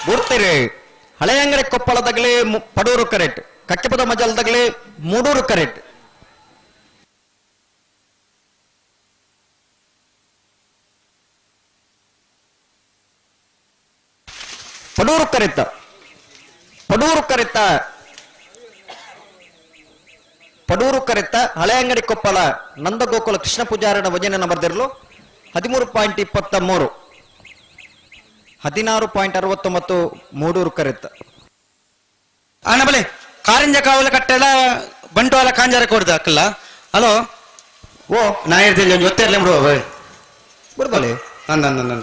ಬುರ್ತಿರಿ ಹಳೆಯಂಗಡಿ ಕೊಪ್ಪಳದಾಗಲೇ ಪಡೂರು ಕರೆಕ್ಟ್ ಕಕ್ಕೆಪದ ಮಜಾಲದಾಗಲೇ ಮೂಡೂರು ಕರೆಕ್ಟ್ ಪಡೂರು ಕರೆತ ಹಳೆಯಂಗಡಿ ಕೊಪ್ಪಳ ನಂದಗೋಕುಲ ಕೃಷ್ಣ ಪೂಜಾರನ ವಜನ ನಂಬರ್ದಿರಲು 13.23 16.69 ಮೂಡೂರು ಕರೆತ ಬಲೆ ಕಾರಿಂಜ ಕಾವಲ ಕಟ್ಟೆಲ್ಲ ಬಂಟ್ವಾಳ ಕಾಂಜಾರ ಕೊಡ್ದ ಅಕ್ಕಲ್ಲ ಹಲೋ ಓ ನಾ ಹೇಳ್ತೀನಿ ಗೊತ್ತಿರ್ಲಿ ಬಿಡು ಬಿಡ್ಬಲೆ ನನ್ನ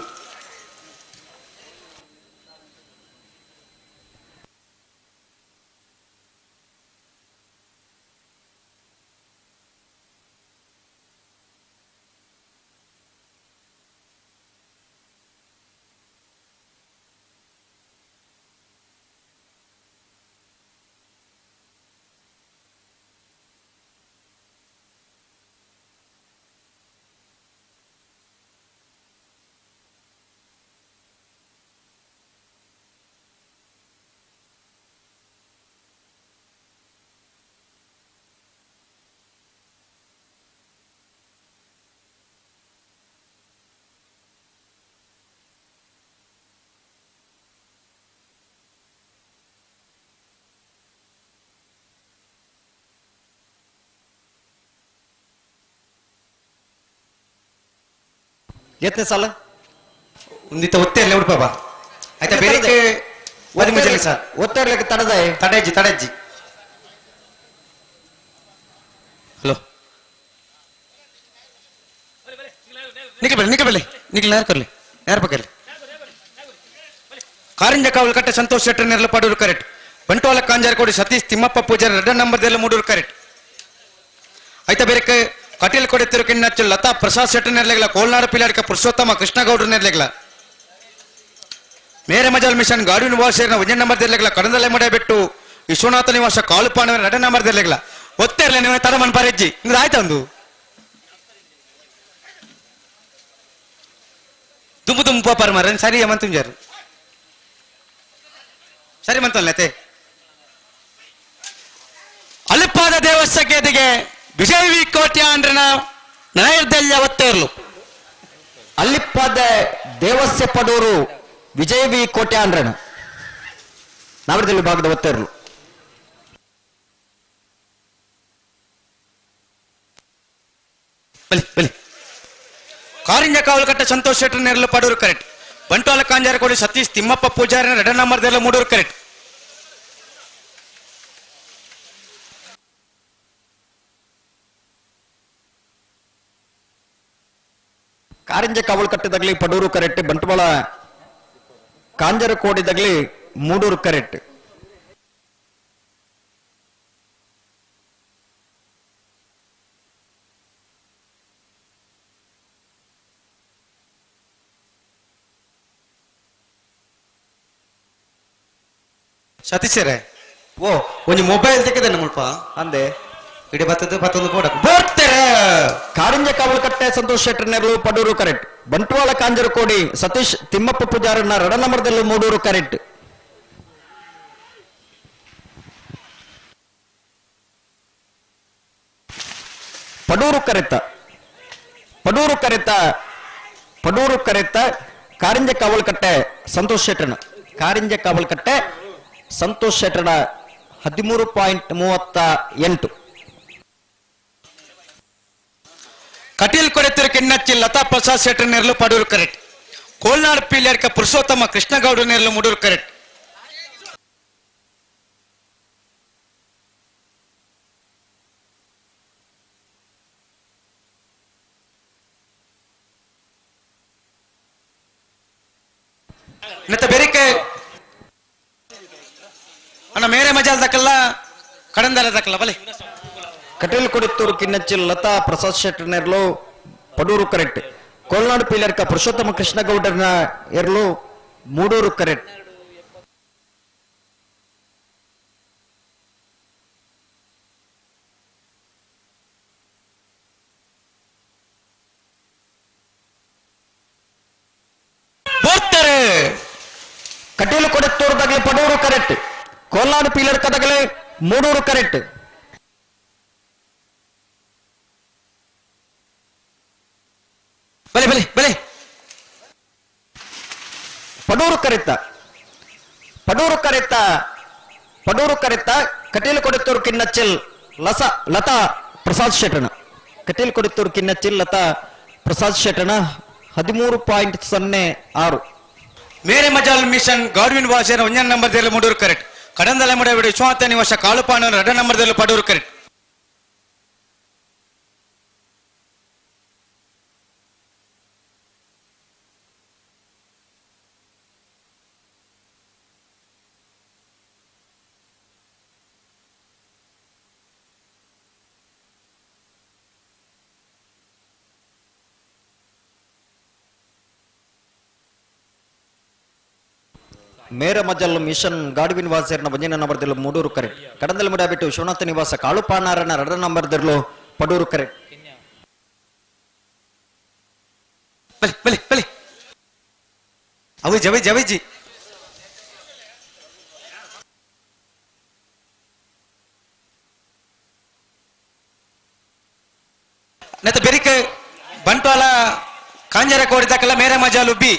ಎತ್ತನೇ ಸಾಲ ಒಂದಿತ್ತ ಒತ್ತೆ ಅಲ್ಲೇ ಉಡ್ಪಾಪ ಆಯ್ತಾ ಬೇರೆ ಒದಿ ಮುಜಲಿ ಸರ್ ಒತ್ತೆ ಇರ್ಲಿಕ್ಕೆ ತಡದ ತಡೆಜ್ಜಿ ಹಲೋ ನಿಖಿಲ್ ನೇರ ಕರ್ಲಿ ನೇರ ಪಕ್ಕಲ್ಲಿ ಕಾರಿಂಜ ಕಾವಲು ಕಟ್ಟೆ ಸಂತೋಷ್ ಶೆಟ್ಟರ್ ನೆರಳು ಪಡೂರು ಕರೆಕ್ಟ್ ಬಂಟ್ವಾಳ ಕಾಂಜಾರಕೋಡಿ ಸತೀಶ್ ತಿಮ್ಮಪ್ಪ ಪೂಜಾರಿ 2 ನಂಬರ್ದೆಲ್ಲ ಮೂಡೂರು ಕರೆಕ್ಟ್ ಆಯ್ತಾ ಬೇರೆ ಕಟೀಲ್ ಕೊಡೆ ತಿರುಕಿಣ್ಣಚ್ಚು ಲತಾ ಪ್ರಸಾದ್ ಶೆಟ್ಟರ್ ನೆರಲೆಗಳ ಕೋಲ್ನಾಡು ಪಿಲಾಡಿಕ ಪುರುಷೋತ್ತಮ ಕೃಷ್ಣಗೌಡರು ನೆರಲೆಗಳ ಮೇರೆ ಮಜಾಲ್ ಮಿಷನ್ ಗಾಡಿನ ವಾಸೇರಿನ 1 ನಂಬರ್ದೆಲ್ಲ ಕಡಂದಲೆ ಮಡೆ ಬಿಟ್ಟು ವಿಶ್ವನಾಥ ನಿವಾಸ ಕಾಳುಪಾಣವರ 2 ನಂಬರ್ದೆಲ್ಲ ಒತ್ತೇ ಇರಲಿ ನೀವು ತರ ಮನ್ ಪಾರೆಜ್ಜಿ ಇಂದು ಆಯ್ತಾ ಒಂದು ದುಂಬು ದುಂಬು ಪಾಪಾರ ಮಾರ ಸರಿ ಮಂತುಂಜಾರು ಸರಿ ಮಂತಲ್ಲತೆ ಅಲಿಪಾದ ದೇವಸ್ಥಾನಕ್ಕೆ ವಿಜಯ ವಿ ಕೋಟ್ಯಾಂಡ್ರನ ನೈರ್ದಲ್ಯ ಒತ್ತೇ ಇರಲು ಅಲ್ಲಿಪ್ಪಾದ ದೇವಸ್ಯ ಪಡೂರು ವಿಜಯ ವಿ ಕೋಟ್ಯಾಂಡ್ರನ ನವರದಲ್ಲಿ ಭಾಗದ ಒತ್ತೇ ಇರಲು ಬಲಿ ಕಾರಿಂಜ ಕಾವಲು ಕಟ್ಟ ಸಂತೋಷ್ ಶೆಟ್ಟರ್ ನೆರಳು ಪಡೂರು ಕರೆಕ್ಟ್ ಬಂಟ್ವಾಳ ಕಾಂಜಾರಕೋಡಿ ಸತೀಶ್ ತಿಮ್ಮಪ್ಪ ಪೂಜಾರಿ 2 ನಂಬರ್ದೆಲ್ಲ ಮೂಡೂರು ಕರೆಕ್ಟ್ ಕಾರಿಂಜ ಕಾವಲು ಕಟ್ಟದಾಗ್ಲಿ ಪಡೂರು ಕರೆಕ್ಟ್ ಬಂಟ್ವಾಳ ಕಾಂಜರಕೋಡಿದಾಗ್ಲಿ ಮೂಡೂರು ಕರೆಕ್ಟ್ ಸತೀಶರೇ ಓ ಒಂದು ಮೊಬೈಲ್ ತೆಗೆದ ಮುಲ್ಪ ಅಂದೆ ಇಡೀ ಬತ್ತೊಂದು ಬೋಡ ಬೋಡ್ತಾರೆ ಕಾರಿಂಜ ಕಾವಲು ಕಟ್ಟೆ ಸಂತೋಷ್ ಶೆಟ್ಟರ್ ನೆರಳು ಪಡೂರು ಕರೆಕ್ಟ್ ಬಂಟ್ವಾಳ ಕಾಂಜರಕೋಡಿ ಸತೀಶ್ ತಿಮ್ಮಪ್ಪ ಪೂಜಾರನ್ನ 2 ನಂಬರ್ದಲ್ಲಿ ಮೂಡೂರು ಕರೆಕ್ಟ್ ಪಡೂರು ಕರೆತ ಕಾರಿಂಜ ಕಾವಲು ಕಟ್ಟೆ ಸಂತೋಷ್ ಶೆಟ್ಟರ್ನ ಸಂತೋಷ್ ಶೆಟ್ಟರ್ನ 13.38 ಕಟೀಲ್ ಕೊರೆತಿರು ಕಿಣ್ಣಚ್ಚಿ ಲತಾ ಪ್ರಸಾದ್ ಶೆಟ್ಟರ್ ನೆರಳು ಪಡೂರು ಕರೆಕ್ಟ್ ಕೋಲ್ನಾಡು ಪಿಲಿಯರ್ಕ ಪುರುಷೋತ್ತಮ ಕೃಷ್ಣಗೌಡ ನೆರಳು ಮೂಡೂರು ಕರೆಕ್ಟ್ ಬೇರೆ ಅಣ್ಣ ಮೇರೆ ಮಜಾಲ್ ದಕ್ಕಲ್ಲ ಕಡಂದಲ ದಕ್ಕಲ್ಲ ಬಲೆ ಕಟೀಲ್ ಕೊಡಿತ್ತೂರು ಕಿನ್ನಚ್ಚಿಲ್ ಲತಾ ಪ್ರಸಾದ್ ಶೆಟ್ಟರ್ ನೆರಳು ಪಡೂರು ಕರೆಕ್ಟ್ ಕೋಲ್ನಾಡು ಪಿಲ್ಲರ್ಕ ಪುರುಷೋತ್ತಮ ಕೃಷ್ಣಗೌಡರ್ನ ಎರಲು Moodur correct Kateel ಕೊಡಿತ್ತೂರ್ದಾಗಲಿ Padur correct ಕೋಲ್ನಾಡು ಪಿಲ್ಲರ್ಕದಾಗಲಿ Moodur correct ಬಲೆ ಪಡೂರು ಕರೆತ್ತ ಕಟೀಲು ಕೊಡಿತ್ತೂರು ಕಿನ್ನಚ್ಚಿಲ್ ಲತಾ ಪ್ರಸಾದ್ ಶೆಟ್ಟರ್ನ ಕಟೀಲು ಕೊಡಿತ್ತೂರು ಕಿನ್ನಚ್ಚಿಲ್ ಲತಾ ಪ್ರಸಾದ್ ಶೆಟ್ಟರ್ನ 13.06 ಮೇರೆ ಮಜಾಲ್ ಮಿಷನ್ ಗಾಡ್ವಿನ್ ವಾಸೇನ 1 ನಂಬರ್ದಲ್ಲಿ ಮೂಡೂರು ಕರೆಕ್ಟ್ ಕಡಂದಲೆ ಮುಡ ವಿಶ್ವನಾಥ ನಿವಾಸ ಕಾಳುಪಾಣ 2 ನಂಬರ್ದಲ್ಲಿ ಪಡೂರು ಕರೆಕ್ಟ್ ಮೇರ ಮಜಲ್ ಮಿಷನ್ ಗಾಡ್ವಿನ್ ವಾಸೇರ್ನ 1 ನಂಬರ್ದಲ್ಲೂ ಮೂಡೂರು ಕರೆಕ್ಟ್ ಕಡಂದಲೆ ಮುಡ ಬಿಟ್ಟು ವಿಶ್ವನಾಥ ನಿವಾಸ ಕಾಳುಪಾಣಾರನ 2 ನಂಬರ್ದಲ್ಲೂ ಪಡೂರು ಕರೆಕ್ಟ್ ಬಲೆ ಅವು ಜವೈಜಿ ನತ್ತ ಬೆರಿಕೆ ಬಂಟ್ವಾಳ ಕಾಂಜರ ಕೋಡಿದಕ್ಕಲ್ಲ ಮೇರೆ ಮಜಾಲು ಬಿ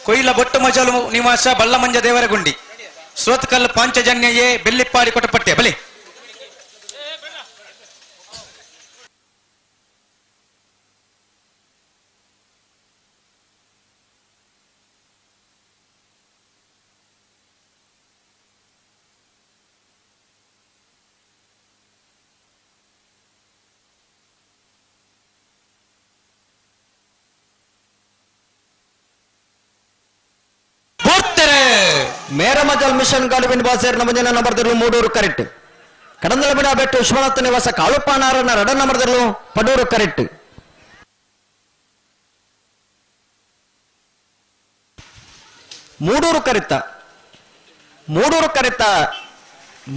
ಕೊಯ್ಲ ಬೊಟ್ಟು ಮಜಾಲು ನಿವಾಸ ಬಲ್ಲಮಂಜ ದೇವರಗುಂಡಿ ಶ್ರೋತ್ಕಲ್ ಪಾಂಚಜನ್ಯ ಎ ಬೆಲ್ಲಿಪ್ಪಾಡಿ ಕೊಟ್ಟಪಟ್ಟೆ ಬಲೆ ಮೇರಮಜಲ್ ಮಿಷನ್ ಗಾಡುವಿನ ಬಾಸೇರ್ ಮುಂಜಾನೆ ನಂಬರ್ದಿರ್ಲು ಮೂಡೂರು ಕರೆಕ್ಟ್ ಕಡಂದಲಬಿಡ ಬೆಟ್ಟು ವಿಶ್ವನಾಥ ನಿವಾಸ ಕಾಳುಪಾನಾರನ ರಡ ನಂಬರ್ದಿರ್ಲು ಪಡೂರು ಕರೆಕ್ಟ್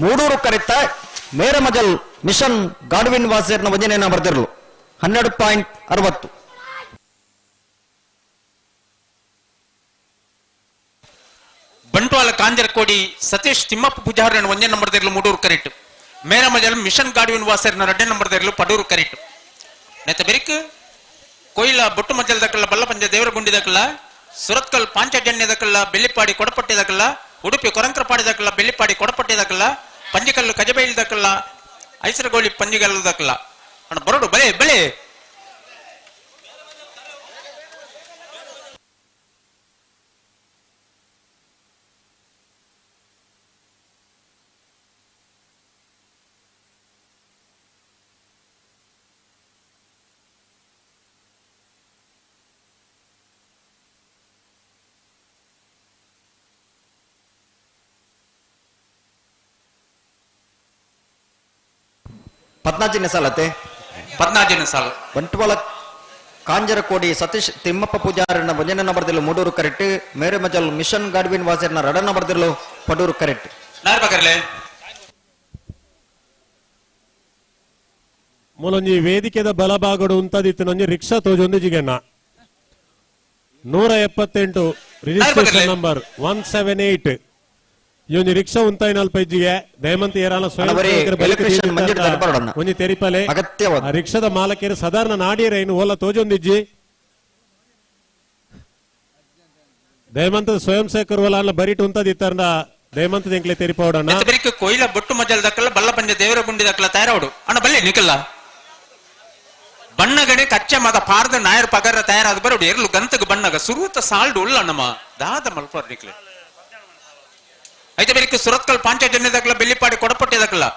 ಮೂಡೂರು ಕರಿತ ಮೇರಮಜಲ್ ಮಿಷನ್ ಗಾಡುವಿನ್ ವಾಸೇರ್ನ ವಂಜನೆಯನ್ನ ಬರೆದಿರಲು 12.60 ಬಂಟ್ವಾಳ ಕಾಂಜರಕೋಡಿ ಸತೀಶ್ ತಿಮ್ಮಪ್ಪ ಪೂಜಾರನ ಒಂದೇ ನಂಬರ್ದಿರಲು ಮೂಡೂರು ಕರೆಕ್ಟ್ ಮೇರಮಜಲ್ ಮಿಷನ್ ಗಾಡುವಿನ್ ವಾಸೇರ್ನ 2 ನಂಬರ್ದಿರಲು ಪಡೂರು ಕರೆಕ್ಟ್ ನೆತ್ತ ಬೆರಿಕ್ ಕೊಯ್ಲ ಬೊಟ್ಟು ಮಜ್ಜಲ್ ದಕ್ಕಲ್ಲ ಬಲ್ಲಪಂಜ ದೇವರಗುಂಡಿ ದಕ್ಕಲ್ಲ ಸುರತ್ಕಲ್ ಪಾಂಚಜನ್ಯ ದಕ್ಕಲ್ಲ ಬೆಳ್ಳಿಪಾಡಿ ಕೊಡಪಟ್ಟಿ ದಕ್ಕಲ್ಲ ಉಡುಪಿ ಕೊರಂಕ್ರಪಾಡಿ ದಕ್ಕಲ್ಲ ಬೆಳ್ಳಿಪಾಡಿ ಕೊಡಪಟ್ಟಿ ದಕ್ಕಲ್ಲ ಪಂಜಿಕಲ್ಲು ಕಜಬೈಲ್ ದಕ್ಕಲ್ಲ ಐಸರಗೋಳಿ ಪಂಜಿಗಲ್ಲು ದಕ್ಕಲ್ಲ ಅಣ್ಣ ಬರೋಡು ಬಲೆ ಬಲೆ ಪದ್ನಾಜಿನ ಸಾಲತೆ ಬಂಟ್ವಾಳ ಕಾಂಜರಕೋಡಿ ಸತೀಶ್ ತಿಮ್ಮಪ್ಪ ಪೂಜಾರನ ವಂಜನೆ ನಂಬರ್ದಿಲ್ಲ ಮೂಡೂರು ಕರೆಕ್ಟ್ ಮೇರಮಜಲ್ ಮಿಷನ್ ಗಾಡ್ವಿನ್ ವಾಸರ್ನ 2 ನಂಬರ್ದಿಲ್ಲ ಪಡೂರು ಕರೆಕ್ಟ್ ಮೂಲೊಂಜಿ ವೇದಿಕೆದ ಬಲಭಾಗಡು ಉಂತದಿತ್ತಿನೊಂಜಿ ರಿಕ್ಷಾ ತೋಜೊಂದು ಜಿಗೆನ್ನ 178 ರಿಜಿಸ್ಟ್ರೇಷನ್ ನಂಬರ್ 178 ಈ ಒಂದು ರಿಕ್ಷಾ ಉಂತಾಯಿನಲ್ಪ ಇಜ್ಜಿಗೆ ದಯಮಂತ ಏರಾಲ ಒಂಜಿ ತೆರಿಪಲೆ ರಿಕ್ಷಾದ ಮಾಲಕರು ಸಾಧಾರಣ ನಾಡಿಯರ ಇನ್ನು ಓಲ ತೋಜೊಂದಿಜ್ಜಿ ದಯಮಂತದ ಸ್ವಯಂ ಸೇವಕರು ಓಲ ಬರಿಟ್ ಉಂತದಿತ್ತಾರ ದಯಮಂತದ ಎಂಕ್ಲೆ ತೆರಿಪೋಡಣ್ಣ ಕೊಯ್ಲ ಬೊಟ್ಟು ಮಜಲ್ ದಕ್ಕಲ್ಲ ಬಲ್ಲಪಂಜ ದೇವರ ಗುಂಡಿ ದಕ್ಕಲ್ಲ ತಯಾರವಡು ಅಣ್ಣ ಬಲ್ಲಿ ನಿಕಲ್ಲ ಬಣ್ಣಗಣೆ ಕಚ್ಚೆ ಮಗ ಪಾರ್ದ ನಾಯರ್ ಪಗರ ತಯಾರಾದ ಬರೋಡು ಎರ್ಲು ಗಂತಗ ಬಣ್ಣಗ ಸುರುತ ಸಾಲ್ಡು ಉಳ್ಳ ನಮ್ಮ ದಾದ ಮಲ್ಪ ನಿಕ್ಲೆ ಐತೆ ಬೇರೆ ಸುರತ್ಕಲ್ ಪಾಂಚಜನ್ಯ ದಕ್ಕಲ್ಲ ಬೆಳ್ಳಿಪಾಡಿ ಕೊಡಪಟ್ಟಿ ದಕ್ಕಲ್ಲ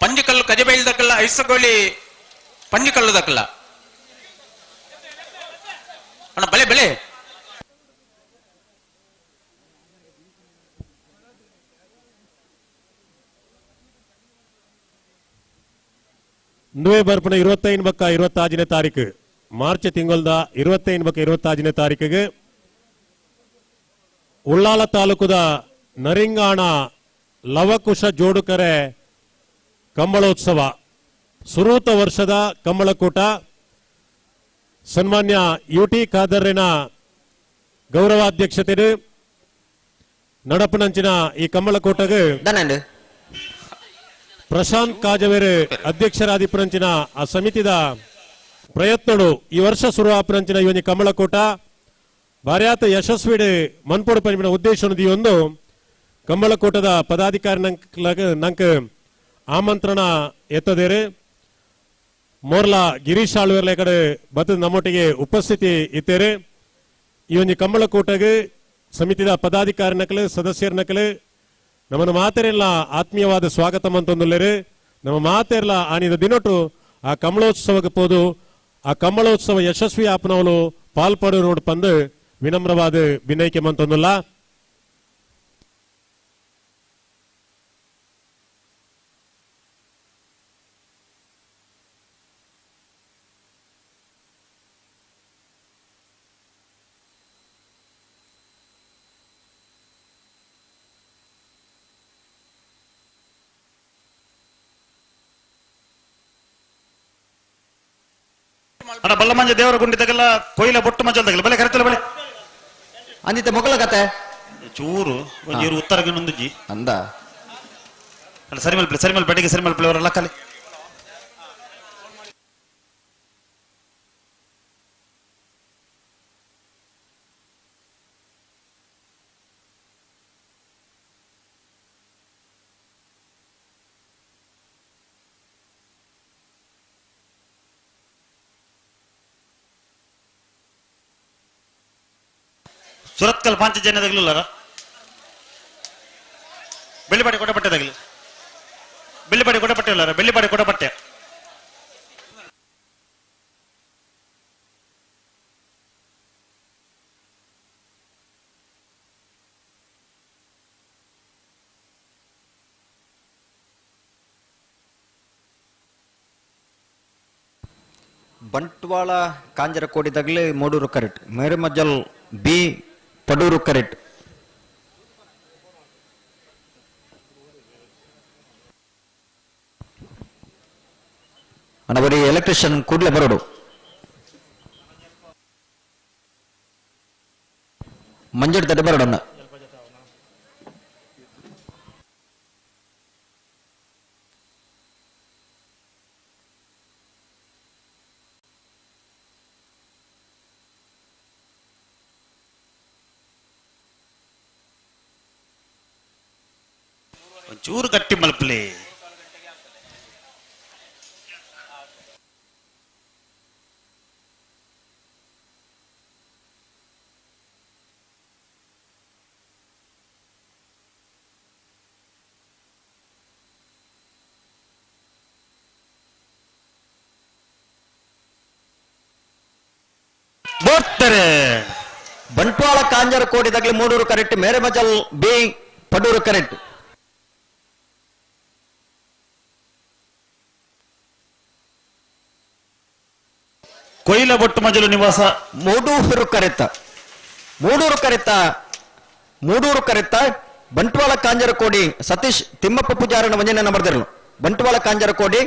ಪಂಜಿಕಲ್ಲು ಕಜಬೈಲ್ ದಕ್ಕಲ್ಲ ಐಸಗೋಳಿ ಪಂಜಿಕಲ್ಲು ದಕ್ಕಲ್ಲ ಅಣ್ಣ ಬಲೆ ಬೆಲೆ ನುವೆ ಬರ್ಪಣ 25 ಬಕ್ಕ 26ನೇ ತಾರೀಕು ಮಾರ್ಚ್ ತಿಂಗಳದ 25 ಬಕ್ಕ 26ನೇ ತಾರೀಕಿಗೆ ಉಳ್ಳಾಲ ತಾಲೂಕುದ ನರಿಂಗಾಣ ಲವಕುಶ ಜೋಡುಕರೆ ಕಂಬಳೋತ್ಸವ ಸುರೂತ ವರ್ಷದ ಕಂಬಳಕೂಟ ಸನ್ಮಾನ್ಯ ಯುಟಿ ಖಾದರ್ನ ಗೌರವಾಧ್ಯಕ್ಷತೆ ನಡಪನಂಚಿನ ಈ ಕಂಬಳಕೂಟಗೆ ಪ್ರಶಾಂತ್ ಕಾಜವೇರು ಅಧ್ಯಕ್ಷರಾದಿಪುರಂಚಿನ ಆ ಸಮಿತಿದ ಪ್ರಯತ್ನಗಳು ಈ ವರ್ಷ ಶುರುವಾಪುರಂಚಿನ ಇವನಿ ಕಂಬಳಕೂಟ ಭಾರ್ಯಾತ ಯಶಸ್ವಿಡೆ ಮನ್ಪೋಡು ಪಂಜಿನ ಉದ್ದೇಶ ಒಂದು ಕಂಬಳಕೂಟದ ಪದಾಧಿಕಾರಿ ನಂಕ ಆಮಂತ್ರಣ ಎತ್ತದೇರೆ ಮೋರ್ಲ ಗಿರೀಶ್ ಆಳ್ವೇರ್ಲ ಕಡೆ ಬತ್ತದ ನಮ್ಮೊಟ್ಟಿಗೆ ಉಪಸ್ಥಿತಿ ಇತ್ತೇರೆ ಈ ಒಂದು ಕಂಬಳಕೂಟಗೆ ಸಮಿತಿದ ಪದಾಧಿಕಾರಿ ನಕಲು ಸದಸ್ಯರ ನಕಲು ನಮ್ಮನ್ನು ಮಾತೆರೆಲ್ಲ ಆತ್ಮೀಯವಾದ ಸ್ವಾಗತ ಅಂತಂದುಲ್ಲೇರೆ ನಮ್ಮ ಮಾತೆರ್ಲ ಆನಿದ ದಿನೊಟ್ಟು ಆ ಕಂಬಳೋತ್ಸವಕ್ಕೆ ಪೋದು ಆ ಕಂಬಳೋತ್ಸವ ಯಶಸ್ವಿ ಆಪನವಲು ಪಾಲ್ಪಡು ನೋಡ್ ಪಂದು ವಿನಮ್ರವಾದ ವಿನಯಕ್ಕೆ ಮಂತೊಂದುಲ್ಲ ಅಣ್ಣ ಬಲ್ಲಮಂಜ ದೇವರ ಗುಂಡಿ ತಗಲ್ಲ ಕೊಯ್ಲ ಬೊಟ್ಟು ಮಜಲ್ ತಗಲ್ಲ ಬಲೆ ಕರೆತಲ್ಲ ಬಲೆ ಅಂದಿತ ಮೊಗಲ ಕತೆ ಚೂರು ಒಂಜೀರು ಉತ್ತರಗೆ ನೊಂದುಜಿ ಅಂದ ಅಲ್ಲ ಸರಿಮಲ್ ಬೆಡಿಗೆ ಸರಿಮಲ್ ಅವರೆಲ್ಲ ಕಲೆ ಸುರತ್ಕಲ್ ಪಾಂಚಜನ್ಯ ತಗಲಿಲ್ಲ ಬೆಳ್ಳಿಪಾಡಿ ಕೊಡಪಟ್ಟೆ ತಗಲಿ ಬೆಳ್ಳಿಪಾಡಿ ಕೊಡಪಟ್ಟೆ ಇಲ್ಲ ಬೆಳ್ಳಿಪಾಡಿ ಕೊಡಪಟ್ಟೆ ಬಂಟ್ವಾಳ ಕಾಂಜರಕೋಡಿದಾಗಲೇ ಮೂಡೂರು ಕರೆಕ್ಟ್, ಮೇರೆಮಜ್ಜಲ್ ಬಿ ಪಡೂರು ಕರೆಕ್ಟ್. ಅಣ್ಣ ಬರೀ ಎಲೆಕ್ಟ್ರಿಷಿಯನ್ ಕೂಡಲೇ ಬರೋಡು. ಮಂಜಡ್ ತಡೆ ಬರೋಡಣ್ಣ. ಒಂಚೂರು ಗಟ್ಟಿ ಮಲ್ಪಲಿ. ಬಂಟ್ವಾಳ ಕಾಂಜರಕೋಡಿದಾಗಲೇ ಮೂಡೂರು ಕರೆಕ್ಟ್, ಮೇರೆಮಜಲ್ ಬಿ ಪಡೂರು ಕರೆಕ್ಟ್. ಕೊಯ್ಲ ಬೊಟ್ಟು ಮಜಲು ನಿವಾಸ ಮೂಡೂರು ಕರೆತ, ಮೂಡೂರು ಕರೆತ, ಮೂಡೂರು ಕರೆತ. ಬಂಟ್ವಾಳ ಕಾಂಜರಕೋಡಿ ಸತೀಶ್ ತಿಮ್ಮಪ್ಪ ಪೂಜಾರನ ವಂಜನೆ ನಂಬರ್ದಿರಲು. ಬಂಟ್ವಾಳ ಕಾಂಜರಕೋಡಿ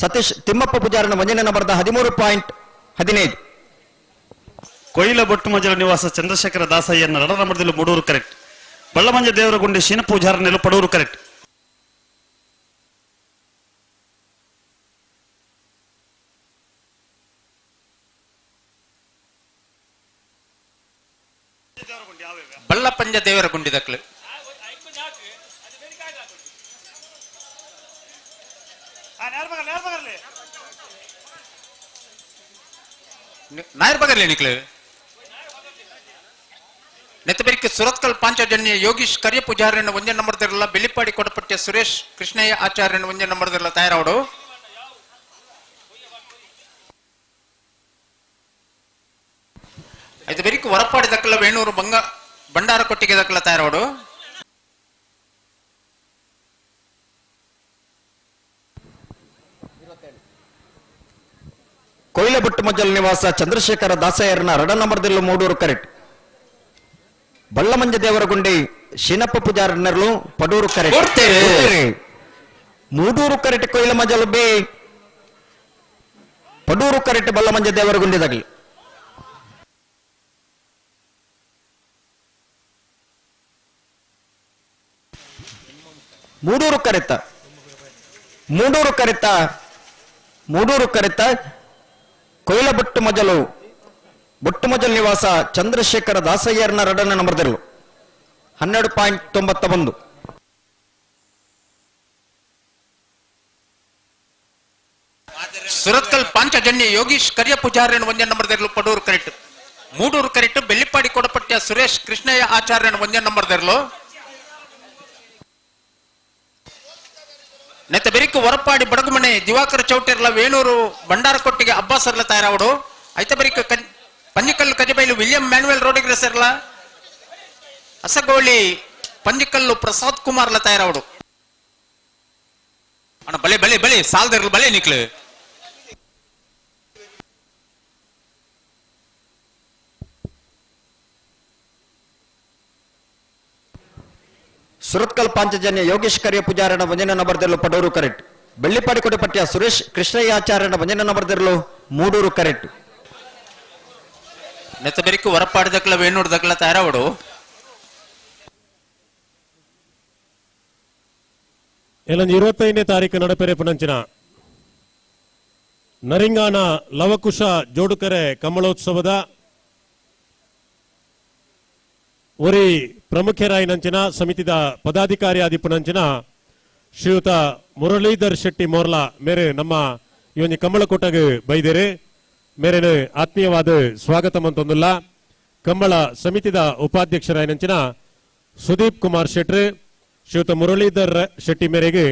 ಸತೀಶ್ ತಿಮ್ಮಪ್ಪ ಪೂಜಾರನ ವಂಜನೆ ನಂಬರ್ದ 13.15. ಕೊಯ್ಲ ಬೊಟ್ಟು ಮಜಲು ನಿವಾಸ ಚಂದ್ರಶೇಖರ ದಾಸಯ್ಯನ ರಡ ನಂಬರ್ದಿಲು ಮೂಡೂರು ಕರೆಕ್ಟ್. ಬಳ್ಳಮಂಜ ದೇವರಗುಂಡಿ ಶೀನ ಪೂಜಾರನೆಲು ಪಡೂರು ಕರೆಕ್ಟ್. ಬಳ್ಳಪಂಜ ದೇವರ ಗುಂಡಿದಕ್ಲು ನಾಯರ್ ಬಗರ್ಲೆ ನಿಕ್ಲು ನೆತ್ತಬೆರಿಕೆ ಸುರತ್ಕಲ್ ಪಾಂಚಜನ್ಯ ಯೋಗೀಶ್ ಕರಿಯ ಪೂಜಾರ್ಯನ ಒಂದೇ ನಂಬರ್ದಿರಲ್ಲ. ಬೆಳ್ಳಿಪಾಡಿ ಕೊಡಪಟ್ಟಿಯ ಸುರೇಶ್ ಕೃಷ್ಣಯ್ಯ ಆಚಾರ್ಯನ ಒಂದೇ ನಂಬರ್ದಿರಲ್ಲ ತಯಾರವಡು. ಐದು ಬೆರಿಕೆ ಹೊರಪಾಡಿ ದಕ್ಕಲ ವೇಣೂರು ಬಂಡಾರ ಕೊಟ್ಟಿಗೆ ದಕ್ಕಲ ತಯಾರವಡು. ಕೊಯ್ಲಬುಟ್ಟು ಮಜ್ಜಲ್ ನಿವಾಸ ಚಂದ್ರಶೇಖರ ದಾಸಯ್ಯರನ ರಡ ನಂಬರ್ದಿಲ್ಲು ಮೂಡೂರು ಕರೆಕ್ಟ್. ಬಳ್ಳಮಂಜ ದೇವರಗುಂಡಿ ಶೀನಪ್ಪ ಪೂಜಾರನೆರಲು ಪಡೂರು ಕರೆಕ್ಟ್. ಮೂಡೂರು ಕರೆಕ್ಟ್ ಕೊಯ್ಲ ಮಜಲ್ ಬಿ ಪಡೂರು ಕರೆಕ್ಟ್ ಬಳ್ಳಮಂಜ ದೇವರಗುಂಡಿದಾಗಲಿ. ಮೂಡೂರು ಕರೆತ, ಮೂಡೂರು ಕರೆತ, ಮೂಡೂರು ಕರೆತ. ಕೊಯ್ಲ ಬೊಟ್ಟು ಮಜಲು ಬೊಟ್ಟು ಮಜಲ್ ನಿವಾಸ ಚಂದ್ರಶೇಖರ ದಾಸಯ್ಯರನ ರಡನ ನಂಬರ್ದಿರಲು 12.91. ಸುರತ್ಕಲ್ ಪಾಂಚಜನ್ಯ ಯೋಗೀಶ್ ಕರಿಯ ಪೂಜಾರ್ಯನ ಒಂದೇ ನಂಬರ್ದಿರಲು ಪಡೂರು ಕರೆಕ್ಟ್. ಮೂಡೂರು ಕರೆಕ್ಟ್ ಬೆಳ್ಳಿಪಾಡಿ ಕೊಡಪಟ್ಟಿಯ ಸುರೇಶ್ ಕೃಷ್ಣಯ್ಯ ಆಚಾರ್ಯನ ಒಂದೇ ನಂಬರ್ದಿರಲು. ನೆತ್ತ ಬೆರಿಕು ಹೊರಪಾಡಿ ಬಡಗುಮನೆ ದಿವಾಕರ ಚೌಟಿರ್ಲ ವೇಣೂರು ಬಂಡಾರ ಕೊಟ್ಟಿಗೆ ಅಬ್ಬಾಸರ್ಲ ತಯಾರವಡು. ಐತ ಬೆರಿಕ ಪಂಜಿಕಲ್ಲು ಕಜಬೈಲು ವಿಲಿಯಂ ಮ್ಯಾನುವೆಲ್ ರೋಡಿಗ್ರೆ ಸರ್ಲ ಅಸಗೋಳಿ ಪಂಜಿಕಲ್ಲು ಪ್ರಸಾದ್ ಕುಮಾರ್ಲ ತಯಾರವಡು. ಅಣ್ಣ ಬಲೆ ಬಲೆ ಬಲೆ ಸಾಲ್ದಿರ್ಲ ಬಲೆ ನಿಕ್ಲು. ಸುರತ್ಕಲ್ ಪಾಂಚಜನ್ಯ ಯೋಗೇಶ್ ಕರಿಯ ಪೂಜಾರನ ವಂಜನ ನಂಬರ್ದಿರಲು ಪಡೂರು ಕರೆಕ್ಟ್. ಬೆಳ್ಳಿಪಾಡಿ ಕೊಡಪಟ್ಟಿಯ ಸುರೇಶ್ ಕೃಷ್ಣಯ್ಯ ಆಚಾರ್ಯನ ವಂಜನ ನಂಬರ್ದಿರಲು ಮೂಡೂರು ಕರೆಕ್ಟ್. ನೆತ್ತ ಬೆರಿಕು ಹೊರಪಾಡಿ ದಕ್ಕಲ ವೇಣೂರು ದಕ್ಕಲ ತಯಾರವಡು. ಇಲ್ಲೊಂದು 25ನೇ ತಾರೀಕು ನಡಪೆರೆಪುನಂಚಿನ ನರಿಂಗಾನ ಲವಕುಶ ಜೋಡುಕರೆ ಕಮಲೋತ್ಸವದ ಒರಿ ಪ್ರಮುಖರಾಯಿನಂಚಿನ ಸಮಿತಿದ ಪದಾಧಿಕಾರಿ ಆದಿಪುನಂಚಿನ ಶ್ರೀಯುತ ಮುರಳೀಧರ್ ಶೆಟ್ಟಿ ಮೋರ್ಲಾ ಮೇರೆ ನಮ್ಮ ಈ ಒಂದು ಕಂಬಳಕೋಟಗೆ ಬೈದೇರೆ ಮೇರೆ ಆತ್ಮೀಯವಾದ ಸ್ವಾಗತ ಮಂತೊಂದುಲ್ಲ. ಕಂಬಳ ಸಮಿತಿದ ಉಪಾಧ್ಯಕ್ಷರಾಯಿನಂಚಿನ ಸುದೀಪ್ ಕುಮಾರ್ ಶೆಟ್ಟಿ ಶ್ರೀಯುತ ಮುರಳೀಧರ್ ಶೆಟ್ಟಿ ಮೇರೆಗೆ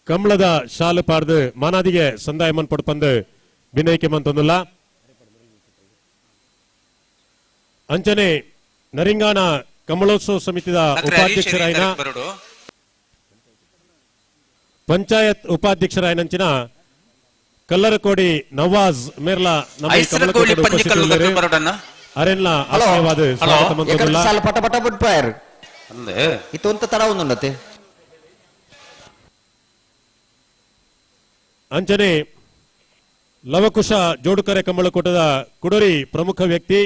ಕಂಬಳದ ಶಾಲು ಪಾಡ್ದು ಮಾನಾದಿಗೆ ಸಂದಾಯಮನ್ ಪಡ್ಪಂದು ಭಿನ್ನೈಕೆ ಮಂತೊಂದುಲ್ಲ. ಅಂಚನೆ ನರಿಂಗಾನ ಕಮಲೋತ್ಸವ ಸಮಿತಿದ ಉಪಾಧ್ಯಕ್ಷರಾಯಿನ ಪಂಚಾಯತ್ ಉಪಾಧ್ಯಕ್ಷರಾಯಿನಂಚಿನ ಕಲ್ಲರಕೋಡಿ ನವಾಜ್ ಮೇರ್ಲ ನಮ್ಮ ಈ ಕಮಲಕೋಟೆಡು ಉಪಸ್ಥಿತರಿದ್ದಾರೆ. ಅರೆನ್ಲ ಆಶೀರ್ವಾದ ಸ್ವಾಗತ ಮಂತೊಂದುಲ್ಲ. ಸಾಲ ಪಟ ಪಟ ಬಿಟ್ಪಾಯರ್ ಅಂದೆ ಇತ್ತು ಅಂತ ತಡ ಒಂದುಂಡತೆ ಅಂಚನೆ ಲವಕುಶ ಜೋಡುಕರೆ ಕಮಲಕೋಟದ ಕುಡರಿ ಪ್ರಮುಖ ವ್ಯಕ್ತಿ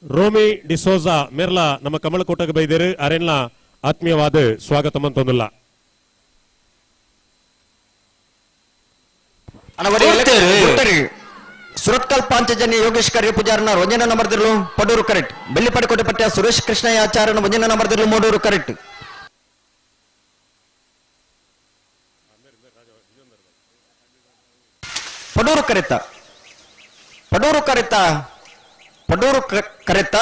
ರೋಮಿ ಡಿಸೋಜಾ ಮೇರ್ಲ ನಮ್ಮ ಕಮಲಕೋಟಗೆ ಬೈದೇರು ಅರೆನ್ಲ ಆತ್ಮೀಯವಾದ ಸ್ವಾಗತ ಮಂತೊಂದುಲ್ಲ. ಸುರತ್ಕಲ್ ಪಾಂಚಜನ್ಯ ಯೋಗೇಶ್ ಕಾರ್ಯ ಪೂಜಾರನ ವಂಜನ ನಂಬರ್ದಿರ್ಲು ಪಡೂರು ಕರೆಕ್ಟ್. ಬೆಳ್ಳಿಪಡಿಕೋಟೆ ಪಟ್ಟ ಸುರೇಶ್ ಕೃಷ್ಣಯ್ಯ ಆಚಾರ್ಯನ ವಂಜನ ನಂಬರ್ದಿರ್ಲು ಮೂಡೂರು ಕರೆಕ್ಟ್. ಪಡೂರು ಕರೆತ ಪಡೂರು ಕರೆತ ಪಡೂರು ಕರೆತ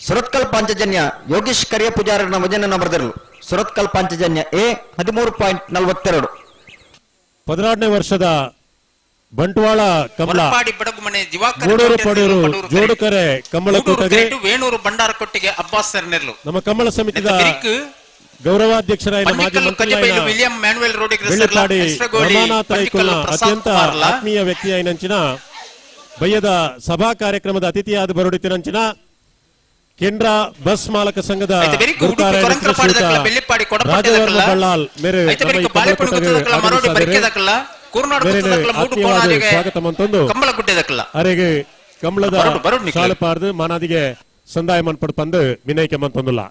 ಸುರತ್ಕಲ್ ಪಾಂಚಜನ್ಯ ಯೋಗೇಶ್ ಕರಿಯ ಪೂಜಾರನ ವಂಜನ ನಂಬರ್ದಿರ್ಲು ಸುರತ್ಕಲ್ ಪಾಂಚಜನ್ಯ ಎ 13.42. 16ನೇ ವರ್ಷದ ಬಂಟ್ವಾಳ ಕಮಲ ಬಡಗುಮನೆ ಮೂಡೂರು ಪಡೂರು ಜೋಡುಕರೆ ಕಮಲಕೋಟೆಗೆ ವೇಣೂರು ಬಂಡಾರಕೊಟ್ಟಿಗೆ ಅಬ್ಬಾಸ್ ಸರ್ನೆರ್ಲು ನಮ್ಮ ಕಮಲ ಸಮಿತಿದ ಗೌರವಾಧ್ಯಕ್ಷರಾದ ಮಾಜಿ ಮಂತ್ರಿಗಳಾದ ವಿಲಿಯಂ ಮ್ಯಾನುವೆಲ್ ಬೆಳ್ಳಿಪಾಡಿ ರಮಾನಾಥ ಐಕುಲ್ನ ಅತ್ಯಂತ ಆತ್ಮೀಯ ವ್ಯಕ್ತಿ ಐನಂಚಿನ ಬಯ್ಯದ ಸಭಾ ಕಾರ್ಯಕ್ರಮದ ಅತಿಥಿಯಾದ ಬರುಡಿತಿನಂಚಿನ ಕೇಂದ್ರ ಬಸ್ ಮಾಲಕ ಸಂಘದ ರಾಜವರ್ಮ ಬಳ್ಳಾಲ್ ಮೇರೆ ಸ್ವಾಗತ ಮಂತೊಂದು ಅರೆಗೆ ಕಮಲದ ಸಾಲು ಪಾರ್ದು ಮಾನಾದಿಗೆ ಸಂದಾಯ ಮನ್ಪಡ್ ಪಂದು ವಿನಯಕ್ಕೆ ಮಂತೊಂದುಲ್ಲ.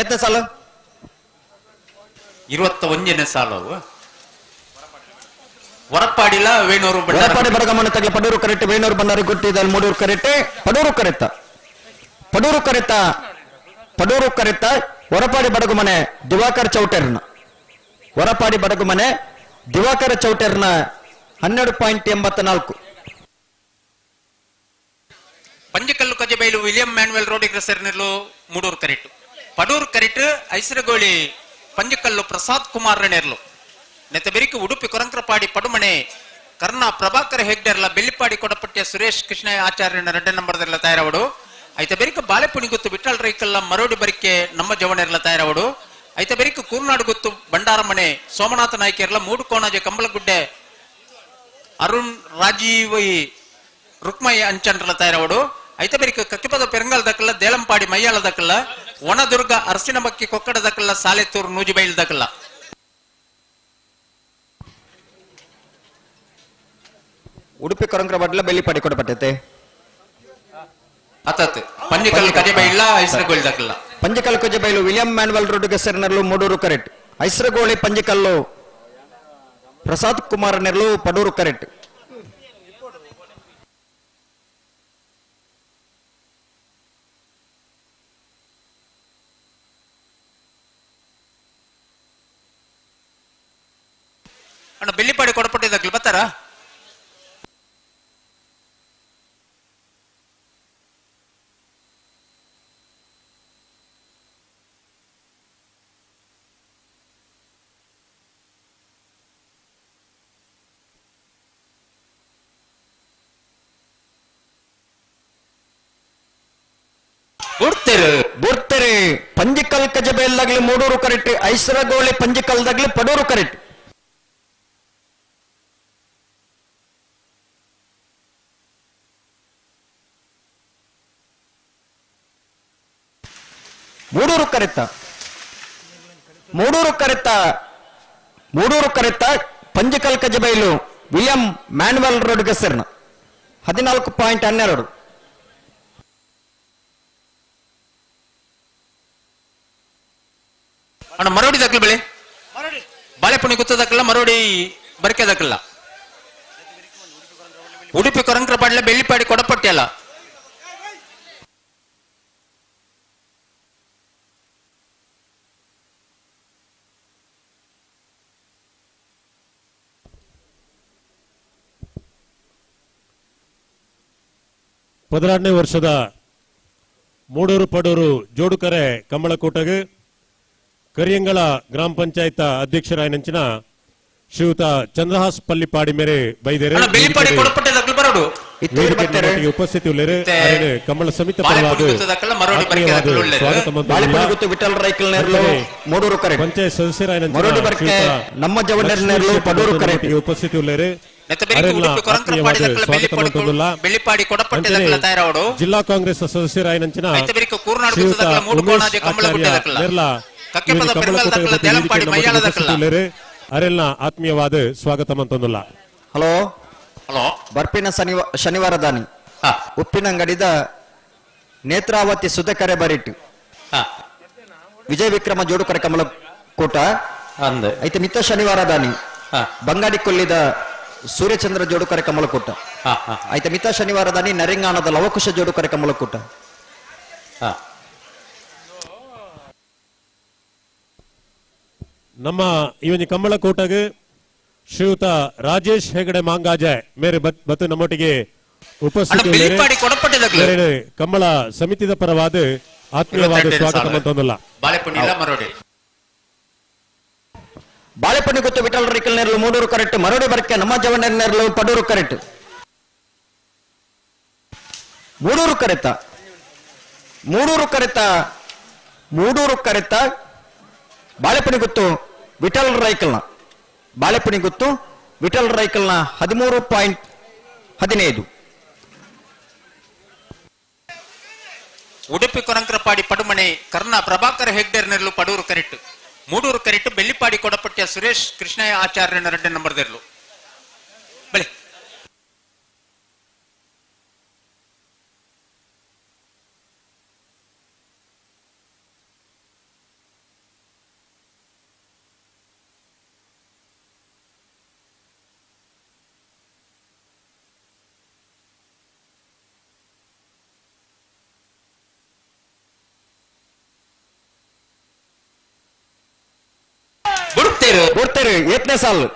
ಎತ್ತ ಸಾಲ 21ನೇ ಸಾಲು ಹೊರಪಾಡಿಲ ವೇಣೂರು ಹೊರಪಾಡಿ ಬಡಗಮನ ತಗಲ ಪಡೂರು ಕರೆಕ್ಟ್ ವೇಣೂರು ಬಂಡಾರಿ ಗುಟ್ಟಿದಲ್ಲಿ ಮೂಡೂರು ಕರೆಕ್ಟ್ ಪಡೂರು ಕರೆತ ಪಡೂರು ಕರೆತ ಪಡೂರು ಕರೆತ ಹೊರಪಾಡಿ ಬಡಗುಮನೆ ದಿವಾಕರ್ ಚೌಟರ್ನ ಹೊರಪಾಡಿ ಬಡಗುಮನೆ ದಿವಾಕರ ಚೌಟರ್ನ 12.84. ಪಂಜಕಲ್ಲು ಕಜಬೈಲು ವಿಲಿಯಂ ಮ್ಯಾನುವೆಲ್ ರೋಡಿಗೆ ಹೆಸರಿನಲ್ಲೂ ಮೂಡೂರು ಕರೆಕ್ಟ್ ಪಡೂರು ಕರೆಕ್ಟ್ ಐಸರಗೋಳಿ ಪಂಜಕಲ್ಲು ಪ್ರಸಾದ್ ಕುಮಾರ್ ರಣೆರ್ಲು ನೆತ್ತ ಬೆರಿಕು ಉಡುಪಿ ಕೊರಂಕ್ರಪಾಡಿ ಪಡುಮಣೆ ಕರ್ನಾ ಪ್ರಭಾಕರ್ ಹೆಗ್ಡೆರ್ಲ ಬೆಳ್ಳಿಪಾಡಿ ಕೊಡಪಟ್ಟಿಯ ಸುರೇಶ್ ಕೃಷ್ಣಯ್ಯ ಆಚಾರ್ಯನ 2 ನಂಬರ್ದೆಲ್ಲ ತಯಾರವಡು ಐತ ಬೆರಿಕು ಬಾಳೆಪುಣಿ ಗುತ್ತು ವಿಠಲ್ ರೈಕಲ್ಲ ಮರೋಡಿ ಬರಿಕೆ ನಮ್ಮ ಜವನೆರ್ಲ ತಯಾರವಡು ಐತ ಬೆರಿಕು ಕೂರ್ನಾಡು ಗುತ್ತು ಬಂಡಾರಮನೆ ಸೋಮನಾಥ ನಾಯ್ಕೆರ್ಲ ಮೂಡು ಕೋಣಾಜೆ ಕಂಬಳಗುಡ್ಡೆ ಅರುಣ್ ರಾಜೀವ್ ರುಕ್ಮಯ್ಯ ಅಂಚನ್ರಲ ತಯಾರವಡು ಐತ ಬೆರಿಕು ಕಕ್ಕಿಪದ ಪೆರಂಗಲ್ ದಕ್ಕಲ್ಲ ದೇಳಂಪಾಡಿ ಮಯ್ಯಾಳ ದಕ್ಕಲ್ಲ ಒಣದುರ್ಗ ಅರಸಿನಮಕ್ಕಿ ಕೊಕ್ಕಡ ದಕ್ಕಲ್ಲ ಸಾಲೆತ್ತೂರು ನೂಜಿಬೈಲ್ ದಕ್ಕಲ್ಲ ಉಡುಪಿ ಕೊರಂಕ್ರಪಾಡಿಲ ಬೆಳ್ಳಿಪಾಡಿ ಕೊಡಪಟ್ಟತೆ ಅತತ್ ಪಂಜಕಲ್ ಕಜಬೈಲ ಐಸರಗೋಳಿ ದಕ್ಕಲ್ಲ ಪಂಜಕಲ್ ಕಜಬೈಲು ವಿಲಿಯಂ ಮ್ಯಾನುವೆಲ್ ರೋಡ್ಗೆ ಹೆಸರಿನಲ್ಲೂ ಮೂಡೂರು ಕರೆಕ್ಟ್ ಐಸರಗೋಳಿ ಪಂಜಕಲ್ಲು ಪ್ರಸಾದ್ ಕುಮಾರ್ ನೆರ್ಲು ಪಡೂರು ಕರೆಕ್ಟ್. ಅಣ್ಣ ಬೆಳ್ಳಿಪಾಡಿ ಕೊಡಪಟ್ಟಿದ್ದಕ್ಲಿ ಬರ್ತಾರ ಬುರ್ತೆರೆ ಪಂಜಿಕಲ್ ಕಜಬೆಲ್ದಾಗ್ಲಿ ಮೂಡೂರು ಕರೆಕ್ಟ್ ಐಸರಗೋಳಿ ಪಂಜಿಕಲ್ದಾಗ್ಲಿ ಪಡೂರು ಕರೆಕ್ಟ್. ಮೂಡೂರು ಕರೆತ ಮೂಡೂರು ಕರೆತ Panjikal Kajabailu William Manuel road ಹೆಸರಿನ 14.12. ಅಣ್ಣ ಮರಡಿ ದಾಖಲೆ ಬೆಳೆ ಬಾಳೆಪುಣಿ ಗುತ್ತದಕ್ಕಲ್ಲ ಮರೋಡಿ ಬರ್ಕೆದಕ್ಕಲ್ಲ ಉಡುಪಿ ಕೊರಂಕ್ರಪಾಡ್ಲ ಬೆಳ್ಳಿಪಾಡಿ ಕೊಡಪಟ್ಟಿ ಅಲ್ಲ ಪದನಾರನೇ ವರ್ಷದ ಮೂಡೂರು ಪಡೂರು ಜೋಡುಕರೆ ಕಂಬಳಕೂಟಗೆ ಕರಿಯಂಗಳ ಗ್ರಾಮ ಪಂಚಾಯತ್ ಅಧ್ಯಕ್ಷರಾಯನಂಚಿನ ಶ್ರೀಯುತ ಚಂದ್ರಹಾಸ್ ಪಲ್ಲಿಪಾಡಿ ಮೇರೆ ಬೈದೇರೆ ಉಪಸ್ಥಿತಿ ಉಳ್ಳೇರೆ ಕಮಲ ಸಮಿತ ಪರವಾದ ಪಂಚಾಯತ್ ಸದಸ್ಯರಾಯನಂಚಿನ ಉಪಸ್ಥಿತಿ ಉಳ್ಳೇರೆ ಜಿಲ್ಲಾ ಕಾಂಗ್ರೆಸ್ ಸದಸ್ಯರಾಯನಂಚಿನ ಅರೆಲ್ಲ ಆತ್ಮೀಯವಾದ ಸ್ವಾಗತ ಮಂತೊಂದುಲ್ಲ. ಹಲೋ ಹಲೋ ಬರ್ಪಿನ ಶನಿವಾರ ದಾನಿ ಉಪ್ಪಿನಂಗಡಿದ ನೇತ್ರಾವತಿ ಸುಧಕರೆ ಬರಿಟ್ಟು ವಿಜಯ ವಿಕ್ರಮ ಜೋಡುಕರೆ ಕಮಲ ಕೂಟ ಐತೆ ಮಿತ್ತ ಶನಿವಾರ ದಾನಿ ಬಂಗಾಡಿ ಕೊಲ್ಲಿದ ಸೂರ್ಯಚಂದ್ರ ಜೋಡುಕರೆ ಕಮಲಕೂಟ ಐತೆ ಮಿತ ಶನಿವಾರ ದಾನಿ ನರಿಂಗಾಣದ ಲವಕುಶ ಜೋಡುಕರೆ ಕಮಲಕೂಟ ನಮ್ಮ ಈ ಒಂದು ಕಂಬಳಕೂಟಗೆ ಶ್ರೀಯುತ ರಾಜೇಶ್ ಹೆಗಡೆ ಮಾಂಗಾಜೆ ಮೇರೆ ಬತ್ತು ನಮ್ಮೊಟ್ಟಿಗೆ ಉಪಸ್ಥಿತಿ ಕಂಬಳ ಸಮಿತಿದ ಪರವಾದ ಆತ್ಮೀಯವಾದ ಸ್ವಾಗತ ಮಂತೊಂದುಲ್ಲ. ಬಾಳೆಪಣ್ಣಿ ಗೊತ್ತು ವಿಠಲ್ ರಿಕಲ್ ನೆರಳು ಮೂಡೂರು ಕರೆಕ್ಟ್ ಮರೋಡಿ ಬರ್ಕೆ ನಮ್ಮ ಜವಣ್ಣರ ನೆರಳು ಪಡೂರು ಕರೆಕ್ಟ್ ಮೂಡೂರು ಕರೆತ ಬಾಳೆಪಣ್ಣಿ ಗೊತ್ತು ವಿಠಲ್ ರೈಕಲ್ನ 13.15 ಉಡುಪಿ ಕೊರಂಕ್ರಪಾಡಿ ಪಡುಮನೆ ಕರ್ಣ ಪ್ರಭಾಕರ್ ಹೆಗ್ಡೇರ್ ನೆರಳು ಪಡೂರು ಕರೆಕ್ಟ್ ಮೂಡೂರು ಕರೆಕ್ಟ್ ಬೆಳ್ಳಿಪಾಡಿ ಕೊಡಪಟ್ಟಿಯ ಸುರೇಶ್ ಕೃಷ್ಣಯ್ಯ ಆಚಾರ್ಯನ 2 ನಂಬರ್ ದೇರ್ಲು ಬಲೆ ಕೊಡ್ತೇರು ಏತನೇ ಸಾಲು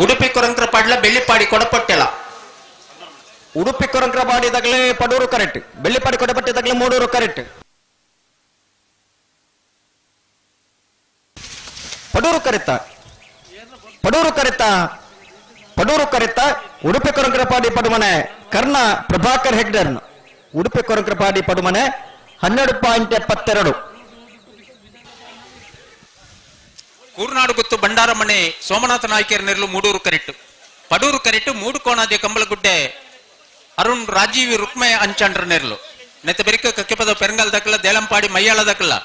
ಉಡುಪಿ ಕೊರಂಕ್ರಪಾಡ್ಲ ಬೆಳ್ಳಿಪಾಡಿ ಕೊಡಪಟ್ಟೆಲ ಉಡುಪಿ ಕೊರಂಕ್ರಪಾಡಿದಾಗಲೇ ಪಡೂರು ಕರೆಕ್ಟ್ ಬೆಳ್ಳಿಪಾಡಿ ಕೊಡಪಟ್ಟಿದಾಗಲೇ ಮೂಡೂರು ಕರೆಕ್ಟ್ ಪಡೂರು ಕರೆತ ಉಡುಪಿ ಕೊರಂಕ್ರಪಾಡಿ ಪಡುಮನೆ ಕರ್ಣ ಪ್ರಭಾಕರ್ ಹೆಗ್ಡರ್ನ ಉಡುಪಿ ಕೊರಂಕ್ರಪಾಡಿ ಪಡುಮನೆ 12.72 ಕೂರ್ನಾಡು ಗುತ್ತು ಬಂಡಾರಮನೆ ಸೋಮನಾಥ ನಾಯ್ಕರ್ ನೆರಳು ಮೂಡೂರು ಕರೆಕ್ಟ್ ಪಡೂರು ಕರೆಕ್ಟ್ ಮೂಡು ಕೋಣಾದಿ ಕಂಬಳಗುಡ್ಡೆ ಅರುಣ್ ರಾಜೀವಿ ರುಕ್ಮಯ ಅಂಚಾಂಡ್ರ ನೆರಳು ನೆತ್ತ ಬೆರಿಕ ಕಕ್ಕೆಪದ ಪೆರಂಗಲ್ ದಕ್ಕಲ ದೇಲಂಪಾಡಿ ಮಯ್ಯಾಳ ದಕ್ಕಲ್ಲ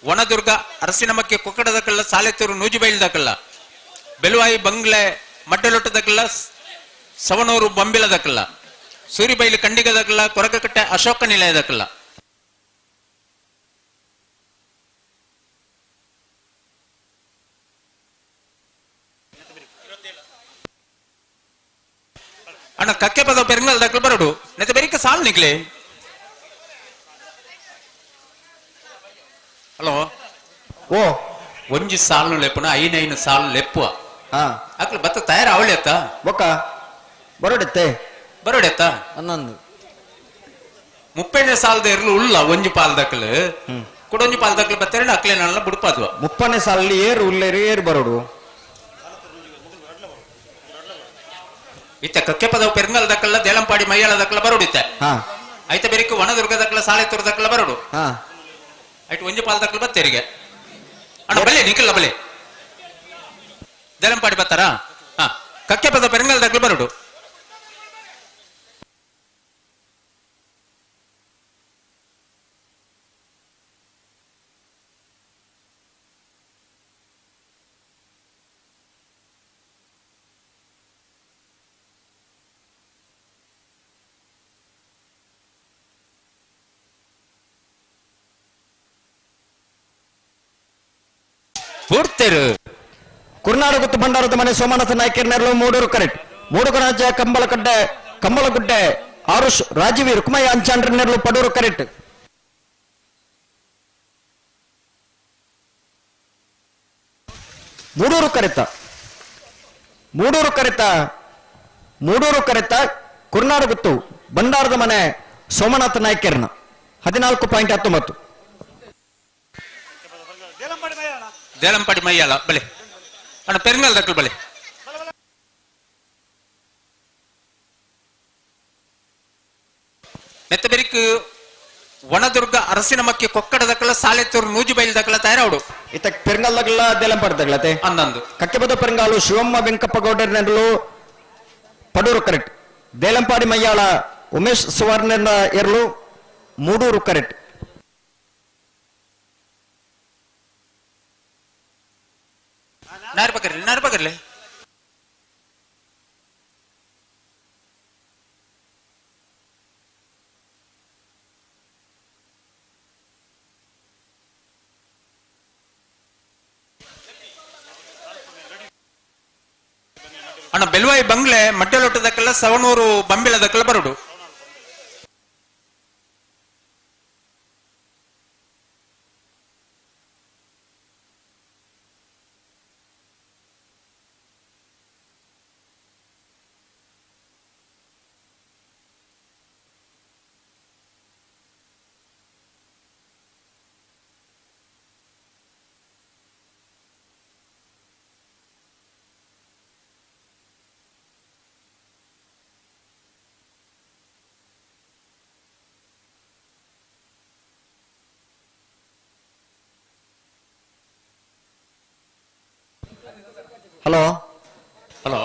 ವನದುರ್ಗ ಅರಸಿನಮಕ್ಕೆ ಕೊಕ್ಕಡ ದಕ್ಕಲ್ಲ ಸಾಲೆತ್ತೂರು ನೂಜುಬೈಲ್ ದಕ್ಕಲ್ಲ ಬೆಲುವಾಯಿ ಬಂಗ್ಲೆ ಮಡ್ಡಲೊಟ್ಟ ದಕ್ಕಲ್ಲ ಸವನೂರು ಬಂಬಿಲ ದಕ್ಕಲ್ಲ ಸೂರಿಬೈಲು ಕಂಡಿಗ ದಕ್ಕಲ್ಲ ಕೊರಗಕಟ್ಟೆ ಅಶೋಕ ನಿಲಯ ದಕ್ಕಲ್ಲ ಅಣ್ಣ ಕಕ್ಕೆ ಪದ ಪೆರಂಗಲ್ ದಕ್ಕಲು ಬರಡು ನೆತ್ತ ಬೆರಿಕ ಸಾಲು ನಿಗ್ಲೆ ಹಲೋ ಓ ಒಂಜಿ ಸಾಲು ಲೆಪ್ಪುನ 5 ಸಾಲು ಲೆಪ್ಪುವ ಅಕ್ಲು ಬತ್ತ ತಯಾರ ಅವಳಿ ಅತ್ತ ಬೊಕ್ಕ ಬರೋಡೆತ್ತ ಅನ್ನೊಂದು 30ನೇ ಸಾಲದ ಇರ್ಲು ಉಳ್ಳ ಒಂಜಿ ಪಾಲ್ ದಕ್ಕಲು ಕುಡೊಂಜಿ ಪಾಲ್ ದಕ್ಕಲು ಬತ್ತೇರಣ ಅಕ್ಲೇನಲ್ಲ ಬುಡ್ಪಾದ್ವ 30ನೇ ಸಾಲಲ್ಲಿ ಏರು ಉಳ್ಳೇರು ಏರು ಬರೋಡು ಇತ್ತ ಕಕ್ಕೆ ಪದವು ಪೆರಂಗಲ್ ದಕ್ಕಲ್ಲ ದೇಲಂಪಾಡಿ ಮಯ್ಯಾಳ ದಕ್ಕಲ್ಲ ಬರೋಡಿತ್ತೆ ಐತೆ ಬೆರಿಕ ವನದುರ್ಗ ದಕ್ಕಲ್ಲ ಸಾಲೆತ್ತೂರು ದಕ್ಕಲ್ಲ ಬರೋಡು ಐಟ್ ಒಂಜಿ ಪಾಲ್ ದಕ್ಕಲು ಬತ್ತೇರಿಗೆ ಅಣ್ಣ ಬಲೆ ನಿಖಿಲ್ಲ ಬಲೆ ದೇಲಂಪಾಡಿ ಬತ್ತಾರಾ ಕಕ್ಕೆ ಪದ ಪೆರಂಗಲ್ ದಕ್ಕಲು ಬರೋಡು ಪೂರ್ತಿರು ಕುರ್ನಾಡು ಗುತ್ತು ಭಂಡಾರದ ಮನೆ ಸೋಮನಾಥ ನಾಯ್ಕರ್ನೆರಳು ಮೂಡೂರು ಕರೆಕ್ಟ್. ಮೂಡುಗರಾಜ ಕಂಬಳಗುಡ್ಡೆ ಆರುಷ್ ರಾಜೀವಿ ರುಕ್ಮಯ್ಯ ಅಂಚಾಂಡ್ರನೆರಳು ಪಡೂರು ಕರೆಕ್ಟ್. ಮೂಡೂರು ಕರೆತ ಕುರ್ನಾಡು ಗುತ್ತು ಭಂಡಾರದ ಮನೆ ಸೋಮನಾಥ ನಾಯ್ಕರ್ನ 14.19. ದೇಲಂಪಾಡಿ ಮೈಯಾಳ ಬಲೆ ಅಣ್ಣ ಪೆರ್ಂಗಲ್ ದಕ್ಕಲ್ ಬಲೆ. ನೆತ್ತಬೆರಿಕ್ ವನದುರ್ಗ ಅರಸಿನ ಮಕ್ಕಿ ಕೊಕ್ಕಡ ದಕ್ಕಲ ಸಾಲೆತ್ತೂರು ನೂಜುಬೈಲ್ ದಕ್ಕಲ ತಯಾರವಡು ಇತ್ತ ಪೆರ್ಂಗಲ್ ದಕ್ಕಲ ದೇಲಂಪಾಡಿ ದಕ್ಕಲತೆ ಅಂದಂದು ಕಕ್ಕೆಬದ ಪೆರಂಗಾಲು ಶಿವಮ್ಮ ವೆಂಕಪ್ಪ ಗೌಡರ್ನೆರಳು ಪಡೂರು ಕರೆಕ್ಟ್. ದೇಲಂಪಾಡಿ ಮಯ್ಯಾಳ ಉಮೇಶ್ ಸುವರ್ಣ ಎರಳು ಮೂಡೂರು ಕರೆಕ್ಟ್. ನಾರ್ಬಗರ್ಲೆ ಅಣ್ಣ ಬೆಲ್ವಾಯಿ ಬಂಗ್ಲೆ ಮಡ್ಡಲೊಟ್ಟದಕ್ಕೆಲ್ಲ ಸವಣೂರು ಬಂಬಿಳದಕ್ಕೆಲ್ಲ ಬರುಡು. ಹಲೋ ಹಲೋ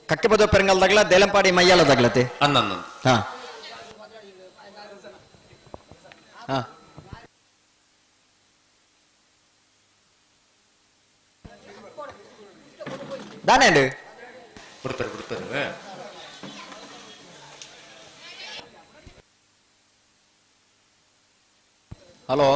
ಕಕ್ಕೆಬದ ಪೆರಂಗಲ್ದಾಗಲ ದೇಲಂಪಾಡಿ ಮಯ್ಯಾಳದಾಗ್ಲತೆ ಅಂದಂದು ಹಾ ಹಾ ದಾನೇಂಡು ಬಿಡ್ತಾರೆ ಹಲೋ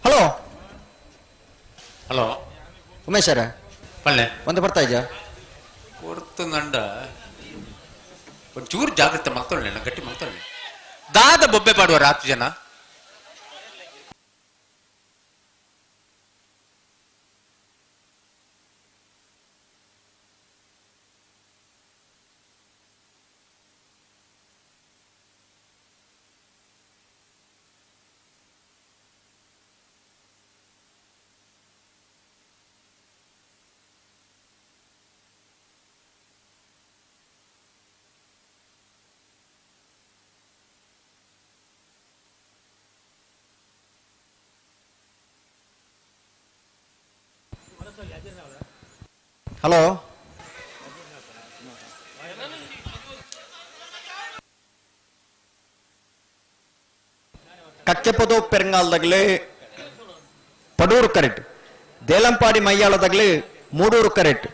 ಹಲೋ ಹಲೋ ಉಮೇಶರ ಪಲ್ಲೆ ಒಂದು ಬರ್ತಾ ಇದ್ಯಾ ಕೊಡ್ತು ನಂಡ ಒಂಚೂರು ಜಾಗ್ರತೆ ಮಲ್ತೊಳ್ಳೆ ಗಟ್ಟಿ ಮಲ್ತೊಳ್ಳೆ ದಾದ ಬೊಬ್ಬೆ ಪಾಡುವ ರಾತ್ರಿ ಜನ. ಹಲೋ ಕಕ್ಕೆಪದು ಪೆರಂಗಾಲ್ದಾಗ್ಲಿ ಪಡೂರು ಕರೆಕ್ಟ್. ದೇಲಂಪಾಡಿ ಮಯ್ಯಾಳದಾಗ್ಲಿ ಮೂಡೂರು ಕರೆಕ್ಟ್.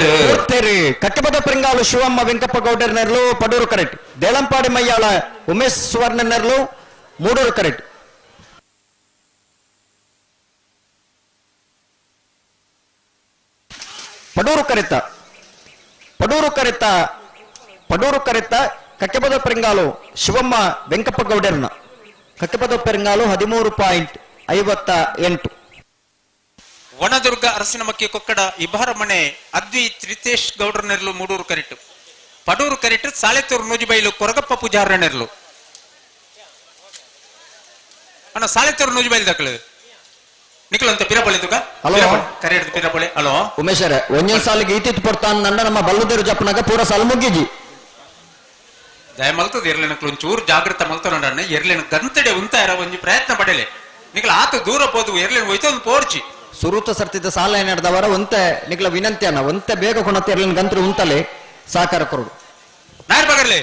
ಪೂರ್ತಿರಿ ಕಕ್ಕಬದ ಪರಿಂಗಾಲು ಶಿವಮ್ಮ ವೆಂಕಪ್ಪ ಗೌಡರ್ನೆರ್ಲು ಪಡೂರು ಕರೆಕ್ಟ್ ದೇಳಂಪಾಡಿ ಮಯ್ಯಾಳ ಉಮೇಶ್ ಸುವರ್ಣನೆರ್ಲು ಮೂಡೂರು ಕರೆಕ್ಟ್ ಪಡೂರು ಕರೆತ ಕಕ್ಕೆಪದ ಪೆರಿಂಗಾಲು ಶಿವಮ್ಮ ವೆಂಕಪ್ಪ ಗೌಡರ್ನ ಕಕ್ಕೆಪದ ಪೆರಿಂಗಾಲು 13.58. ವನದುರ್ಗ ಅರಸಿನಮಕ್ಕಿ ಕೊಕ್ಕಡ ಇಬಾರ ಮನೆ ಅದ್ವಿ ತ್ರಿತೇಶ್ ಗೌಡರ್ನೆರ್ಲು ಮೂಡೂರು ಕರೆಕ್ಟ್ ಪಡೂರು ಕರೆಕ್ಟ್ ಸಾಲೆತ್ತೂರು ನೂಜಿಬೈಲು ಕೊರಗಪ್ಪ ಪೂಜಾರನೆರ್ಲು ಅಣ್ಣ ಸಾಲೆತ್ತೂರು ನೂಜಿಬೈಲು ದಕ್ಕಳು ನಿಖಲಂತ ಪಿರಪಳ್ಳಿ ತುಕ ಹಲೋ ಕರೆಯಡ್ ಪಿರಪಳ್ಳಿ ಹಲೋ ಉಮೇಶರೇ ಒಂದೊಂದು ಸಾಲಿಗೆ ಈತಿತ್ತು ಪಡ್ತಾನ ನಂಡ ನಮ್ಮ ಬಲ್ಲದೇರು ಜಪ್ಪನಾಗ ಪೂರ ಸಾಲ ಮುಗ್ಗಿಜಿ ದಯ ಮಲ್ತದ ಎರ್ಲಿನಕ್ಲು ಒಂಚೂರು ಜಾಗೃತ ಮಲ್ತನೊಂಡಣ್ಣ ಎರ್ಲಿನ ಗಂತಡೆ ಉಂತಾರ ಒಂಜಿ ಪ್ರಯತ್ನ ಪಡೆಲೆ ನಿಖಲ ಆತ ದೂರ ಪೋದು ಎರ್ಲಿನ ಒಯ್ತೊಂದು ಪೋರ್ಚಿ ಸುರೂತ ಸರ್ತಿದ್ದ ಸಾಲ ಏನಾಡ್ದವರ ಒಂತೆ ನಿಖಲ ವಿನಂತಿ ಅನ್ನ ಒಂತೆ ಬೇಗ ಕೊಣತ್ತೆ ಎರ್ಲಿನ ಗಂತ್ರು ಉಂತಲೆ ಸಹಕಾರ ಕೊರಡು ನಾಯರ್ ಬಗರ್ಲೆ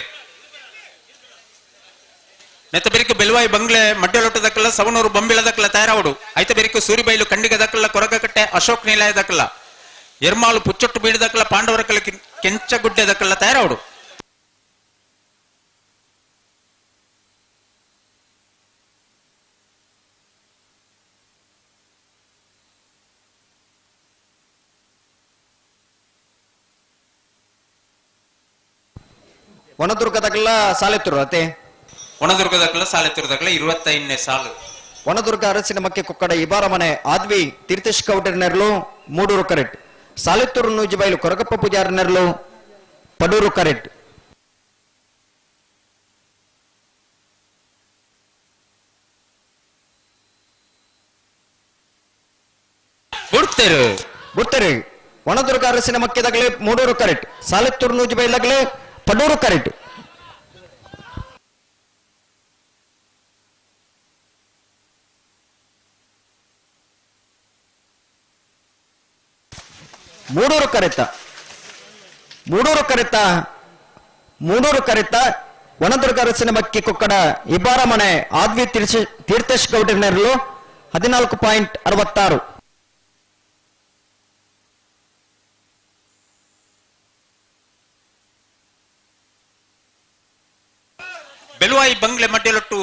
ನೆತ್ತ ಬೆರಿಕೆ ಬೆಲ್ವಾಯಿ ಬಂಗ್ಲೆ ಮಡ್ಡಲೊಟ್ಟದಕ್ಕಲ್ಲ ಸವನೂರು ಬಂಬಿಳದಕ್ಕಲ್ಲ ತಯಾರಾವಡು ಐತ ಬೆರಿಕೆ ಸೂರಿಬೈಲು ಕಂಡಿಗದಕ್ಕಲ್ಲ ಕೊರಗಕಟ್ಟೆ ಅಶೋಕ್ ನಿಲಯದಕ್ಕಲ್ಲ ಎರ್ಮಾಳು ಪುಚ್ಚೊಟ್ಟು ಬೀಳದಕ್ಕಲ್ಲ ಪಾಂಡವರಕ್ಕಲ್ಲ ಕೆಂಚಗುಡ್ಡೆದಕ್ಕಲ್ಲ ತಯಾರಾವಡು ವನದುರ್ಗದಕ್ಕಲ್ಲ ಸಾಲೆತ್ತೂರು ಅತೆ ವನದುರ್ಗದಕ್ಕಲ್ಲ ಸಾಲೆತ್ತೂರದಕ್ಕಲ್ಲ 25ನೇ ಸಾಲು ವನದುರ್ಗ ಅರಸಿನ ಮಕ್ಕೆ ಕೊಕ್ಕಡ ಇಬಾರ ಮನೆ ಆದ್ವಿ ತೀರ್ಥೇಶ್ ಕೌಟರ್ನೆರ್ಲು ಮೂಡೂರು ಕರೆಕ್ಟ್ ಸಾಲೆತ್ತೂರು ನೂಜಿಬೈಲು ಕೊರಗಪ್ಪ ಪೂಜಾರನೆರ್ಲು ಪಡೂರು ಕರೆಕ್ಟ್ ಬುಡ್ತೇರಿ ವನದುರ್ಗ ಅರಸಿನ ಮಕ್ಕೆದಾಗಲೇ ಮೂಡೂರು ಕರೆಕ್ಟ್ ಸಾಲೆತ್ತೂರು ನೂಜಿಬೈಲಾಗಲೇ ಪಡೂರು ಕರೆಕ್ಟ್ ಮೂಡೂರು ಕರೆತ ವನದುರ್ಗ ಅರಸಿನ ಮಕ್ಕಿ ಕೊಕ್ಕಡ ಇಬ್ಬಾರ ಮನೆ ಆದ್ವಿ ತೀರ್ಥೇಶ್ ಗೌಡರ್ನೆರ್ಲು 14.66. ಬೆಲುವಾಯಿ ಬಂಗ್ಲೆ ಮಡ್ಡೆಲೊಟ್ಟು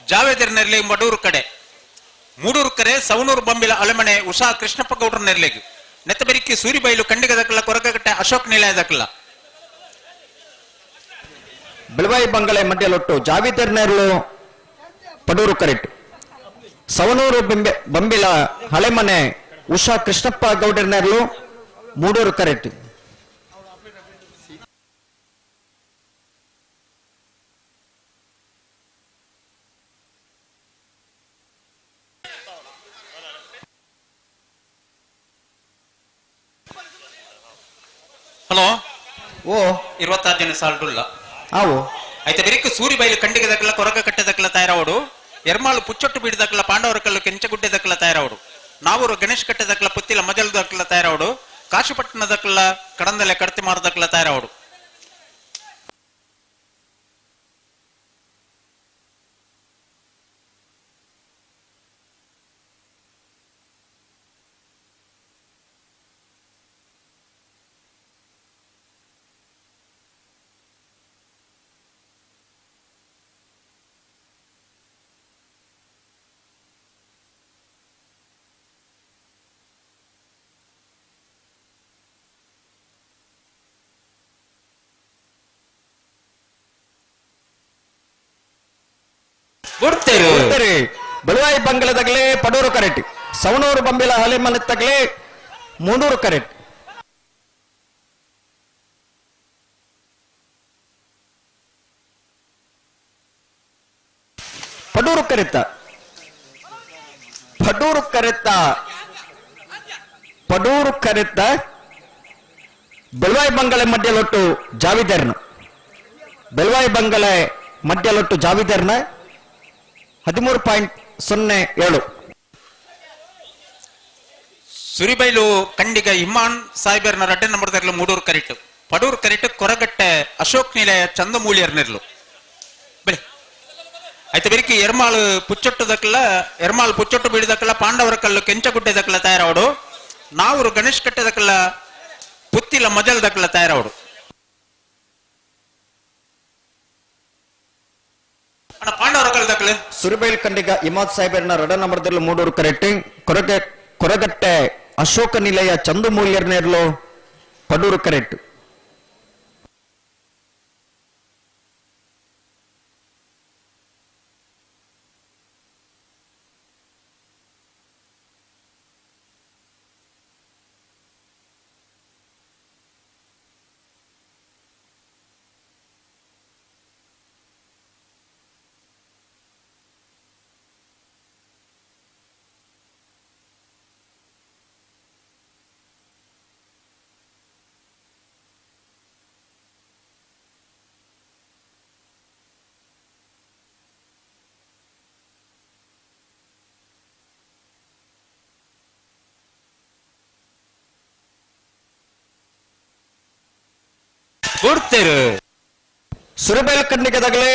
ಜಾವೇದರ್ನೆರ್ಲೆ ಮಡೂರು ಕಡೆ ಮೂಡೂರು ಕರೆ ಸವನೂರು ಬಂಬಿಲ ಅಲೆಮನೆ ಉಷಾ ಕೃಷ್ಣಪ್ಪ ಗೌಡ್ರ ನೆರ್ಲೆಗೆ ನೆತ್ತಬೆರಿಕಿ ಸೂರಿಬೈಲು ಕಂಡಿಗದಕ್ಕಲ್ಲ ಕೊರಗಕಟ್ಟೆ ಅಶೋಕ್ ನಿಲಯದಕ್ಕಲ್ಲ ಬೆಳವಾಯಿ ಬಂಗಲೆ ಮಡ್ಡೆಲೊಟ್ಟು ಜಾವಿದರ್ನೆರ್ಲು ಪಡೂರು ಕರೆಕ್ಟ್ ಸವನೂರು ಬಂಬಿಲ ಹಳೆಮನೆ ಉಷಾ ಕೃಷ್ಣಪ್ಪ ಗೌಡರ್ನೆರ್ಲು ಮೂಡೂರು ಕರೆಕ್ಟ್ ಹಲೋ ಓ 26ನೇ ಸಾಲ್ಡುಲ್ಲ ಆವು ಐತೆ ಬೆರಿಕು ಸೂರಿಬೈಲು ಕಂಡಿಗದಕ್ಕಲ್ಲ ಕೊರಗ ಕಟ್ಟೆದಕ್ಕಲ್ಲ ತಯಾರಾವಡು ಎರ್ಮಾಳು ಪುಚ್ಚೊಟ್ಟು ಬೀಡದಕ್ಕಲ್ಲ ಪಾಂಡವರ ಕಲ್ಲು ಕೆಂಚಗುಡ್ಡೆದಕ್ಕಲ್ಲ ತಯಾರಾವಡು ನಾವೂರು ಗಣೇಶ್ ಕಟ್ಟೆದಕ್ಕಲ್ಲ ಪುತ್ತಿಲ ಮಜಲ್ದಕ್ಕಲ್ಲ ತಯಾರಾವಡು ಕಾಶಿಪಟ್ಟಣದಕ್ಕಲ್ಲ ಕಡಂದಲೆ ಕಡತಿ ಮಾರದಕ್ಕಲ್ಲ ತಯಾರಾವಡು ಬೆಳವಾಯಿ ಬಂಗಲದಾಗಲೇ ಪಡೂರು ಕರೆಕ್ಟ್ ಸವಣೂರು ಬಂಬಿಲ ಹಳೆಮನೆತ್ತಾಗಲೇ ಮೂಡೂರು ಕರೆಕ್ಟ್ ಪಡೂರು ಕರೆತ್ತ ಬೆಳವಾಯಿ ಬಂಗಲೆ ಮಧ್ಯಲೊಟ್ಟು ಜಾವಿದರ್ನ ಬೆಳವಾಯಿ ಬಂಗಲೆ ಮಧ್ಯಲೊಟ್ಟು ಜಾವಿದರ್ನ 13.07. ಸುರಿಬೈಲು ಕಂಡಿಗ ಇಮಾನ್ ಸಾಹೇಬರ್ನ ರಡ್ಡೆ ನಂಬರ್ದರ್ಲು ಮೂಡೂರು ಕರೆಕ್ಟ್ ಪಡೂರು ಕರೆಕ್ಟ್ ಕೊರಗಟ್ಟೆ ಅಶೋಕ್ ನಿಲಯ ಚಂದಮೂಲಿಯರ್ನಿರ್ಲು ಬೆಳಿ ಐತೆ ಬೆರಿಕಿ ಎರ್ಮಾಳು ಪುಚ್ಚೊಟ್ಟು ಬೀಳದಕ್ಕಲ್ಲ ಪಾಂಡವರ ಕಲ್ಲು ಕೆಂಚಗುಡ್ಡೆದಕ್ಕಲ್ಲ ತಯಾರಾವಡು ನಾವೂರು ಗಣೇಶ್ ಕಟ್ಟೆದಕ್ಕಲ್ಲ ಪುತ್ತಿಲ ಮೊದಲ ದಕ್ಕಲ ತಯಾರವಡು ಅಣ್ಣ ಪಾಂಡವರ ಕಳೆದಕ್ಕಲೆ ಸುರಿಬೈಲ್ ಕಂಡಿಗ ಇಮಾದ್ ಸಾಹೇಬರ್ನ ರಡ ನಂಬರ್ದಲ್ಲಿ 3 ಕರೆಕ್ಟ್ ಕೊರಗಟ್ಟೆ ಅಶೋಕ ನಿಲಯ ಚಂದು ಮೂಲ್ಯರ್ನೇರ್ಲು ಪಡೂರು ಕರೆಕ್ಟ್ ಕೊಡ್ತೇರು ಸುರಿಬೈಲ್ ಕಂಡಿಗದಾಗಲೇ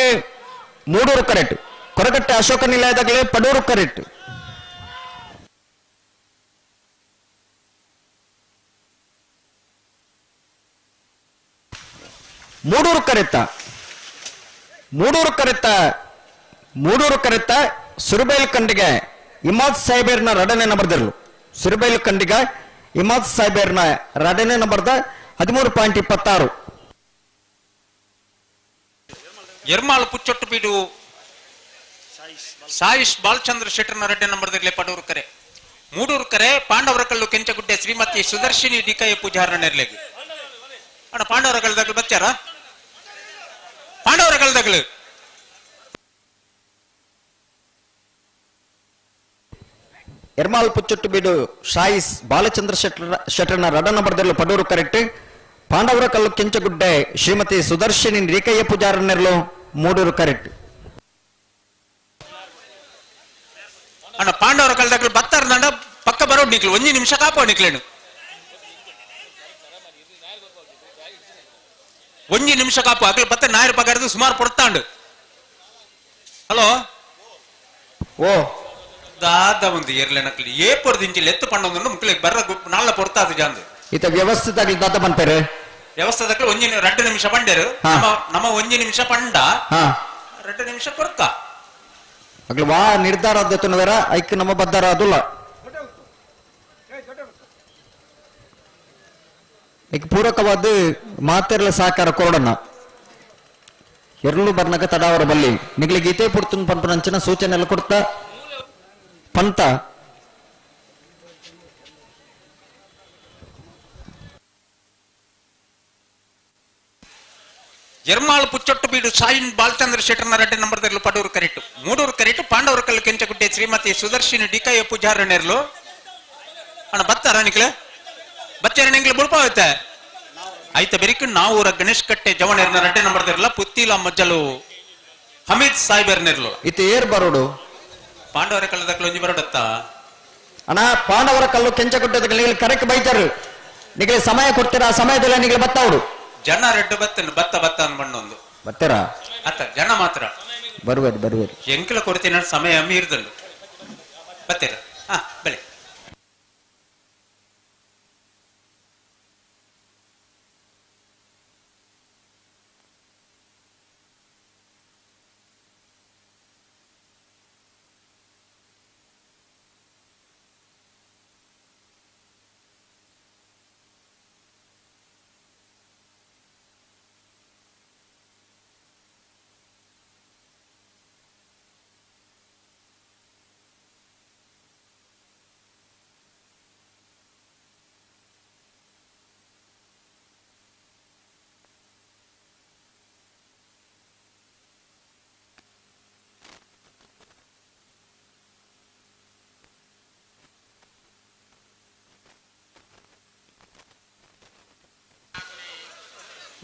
3 ಕರೆಕ್ಟ್ ಕೊರಗಟ್ಟೆ ಅಶೋಕ ನಿಲಯದಾಗಲೇ ಪಡೂರು ಕರೆಕ್ಟ್ ಮೂಡೂರು ಕರೆತ್ತ ಸುರಿಬೈಲ್ ಕಂಡಿಗೆ ಇಮಾದ್ ಸಾಹೇಬರ್ನ ರಡನೇ ನಂಬರ್ದಲ್ಲೂ ಸುರಿಬೈಲ್ ಕಂಡಿಗ ಇಮಾದ್ ಸಾಹೇಬರ್ನ ರಡನೇ ನಂಬರ್ದ 13.26 ಎರ್ಮಾಳು ಪುಚ್ಚೊಟ್ಟು ಬೀಡು ಸಾಯಿಶ್ ಬಾಲಚಂದ್ರ ಶೆಟ್ಟರ್ನ ರೆಡ್ಡೆ ನಂಬರ್ದಲ್ಲಿ ಪಡೂರು ಕರೆ 3 ಕರೆ ಪಾಂಡವರ ಕಲ್ಲು ಕೆಂಚಗುಡ್ಡೆ ಶ್ರೀಮತಿ ಸುದರ್ಶಿನಿ ಡಿಕಯ್ಯ ಪೂಜಾರನ ನೆರ್ಲೆಗೆ ಅಣ್ಣ ಪಾಂಡವರ ಕಲ್ದಾಗ್ಲು ಬಚ್ಚಾರ ಪಾಂಡವರ ಕಲ್ದಾಗ್ಲು ಎರ್ಮಾಲ್ ಪುಚ್ಚೊಟ್ಟು ಬೀಡು ಸಾಯಿಸ್ ಬಾಲಚಂದ್ರ ಶೆಟ್ಟರ್ನ ರಡ ನಂಬರ್ದಲ್ಲಿ ಪಡೂರು ಕರೆಕ್ಟ್ ಪಾಂಡವರ ಕಲ್ಲು ಕೆಂಚಗುಡ್ಡೆ ಶ್ರೀಮತಿ ಸುದರ್ಶಿನಿ ರೇಖಯ್ಯ ಪೂಜಾರನೆರ್ಲು 3 ಕರೆಕ್ಟ್ ಅಣ್ಣ ಪಾಂಡವರ ಕಲ್ದಾಗ್ಲು ಬತ್ತಾರ ನಂಡ ಪಕ್ಕ ಬರೋಡ್ ನಿಕ್ಲು 1 ನಿಮಿಷ ಕಾಪೋ ನಿಕ್ಲೇನು 1 ನಿಮಿಷ ಕಾಪು ಅಗ್ಲು ಬತ್ತ ನಾಯರ್ ಪಗಾರದು ಸುಮಾರು ಪೊಡ್ತಾಂಡು ಹಲೋ ಓ ದಾದ ಒಂದು ಏರ್ಲೆನಕ್ಲಿ ಏ ಪೊಡ್ದಿಂಚಿ ಲೆತ್ತು ಪಂಡೊಂದು ಮುಕ್ಲಿಗೆ ಬರ್ರ ನಾಳ ಪೊಡ್ತಾದು ಜಾಂದು ಇತ ವ್ಯವಸ್ಥಿತ ದಾದ ಬಂತಾರೆ ವ್ಯವಸ್ಥೆದಕ್ಕೆ 2 ನಿಮಿಷ ಪಂಡೇರು ನಮ್ಮ 1 ನಿಮಿಷ ಪಂಡ 2 ನಿಮಿಷ ಕೊಡ್ಕ ಅಗ್ಲು ವಾ ನಿರ್ಧಾರ ಆದತನವರ ಐಕ್ ನಮ್ಮ ಬದ್ದಾರ ಅದುಲ್ಲ ಐಕ್ ಪೂರಕವಾದ ಮಾತೆರ್ಲ ಸಹಕಾರ ಕೊರಡನ್ನ ಎರಲು ಬರ್ನಕ ತಡಾವರ ಬಲ್ಲಿ ನಿಗ್ಲಿ ಗೀತೆ ಪುಡ್ತುನ್ ಪಂಪನಂಚಿನ ಸೂಚನೆ ಎಲ್ಲ ಕೊಡ್ತಾ ಪಂತ ಎರ್ಮಾಳು ಪುಚ್ಚೊಟ್ಟು ಬೀಡು ಸಾಯಿನ್ ಬಾಲಚಂದ್ರ ಶೆಟ್ಟರ್ನ ರೆಡ್ಡೆ ನಂಬರ್ದಲ್ಲಿ ಪಡೂರು ಕರೆಕ್ಟ್ 3 ಕರೆಕ್ಟ್ ಪಾಂಡವರ ಕಲ್ಲು ಕೆಂಚಗುಡ್ಡೆ ಶ್ರೀಮತಿ ಸುದರ್ಶಿನಿ ಡಿಕಯ್ಯ ಪೂಜಾರನೆರ್ಲು ಅಣ್ಣ ಬತ್ತಾರ ನಿಕ್ಲೆ ಬಚ್ಚಾರ ನಿಂಗ್ಲೆ ಬುಡ್ಪಾವತ್ತೆ ಆಯ್ತ ಬೆರಿಕು ನಾವು ಗಣೇಶ್ ಕಟ್ಟೆ ಜವಣೆರ್ನ ರೆಡ್ಡೆ ನಂಬರ್ದಿರಲ್ಲ ಪುತ್ತಿಲ ಮಜ್ಜಲು ಹಮೀದ್ ಸಾಹೇಬರ್ನೆರ್ಲು ಇತ್ತು ಏರ್ ಬರೋಡು ಪಾಂಡವರ ಕಲ್ಲದಕ್ಕೆ ಒಂಜಿ ಬರೋಡತ್ತ ಅಣ್ಣ ಪಾಂಡವರ ಕಲ್ಲು ಕೆಂಚಗುಡ್ಡದ ನಿಗಲಿ ಕರೆಕ್ಟ್ ಬೈತಾರು ನಿಗಲಿ ಸಮಯ ಕೊಡ್ತೀರಾ ಆ ಸಮಯದಲ್ಲಿ ನಿಗಲಿ ಬತ್ತಾವ್ರು ಜನ ರೆಡ್ಡು ಬತ್ತನು ಬತ್ತ ಅನ್ಬಣ್ಣೊಂದು ಬತ್ತಾರ ಅತ್ತ ಜನ ಮಾತ್ರ ಬರುವೇರು ಎಂಕಲ ಕೊಡ್ತೀನಿ ಸಮಯ ಮೀರ್ದಲ್ಲು ಬತ್ತೀರ ಬೆಳೆ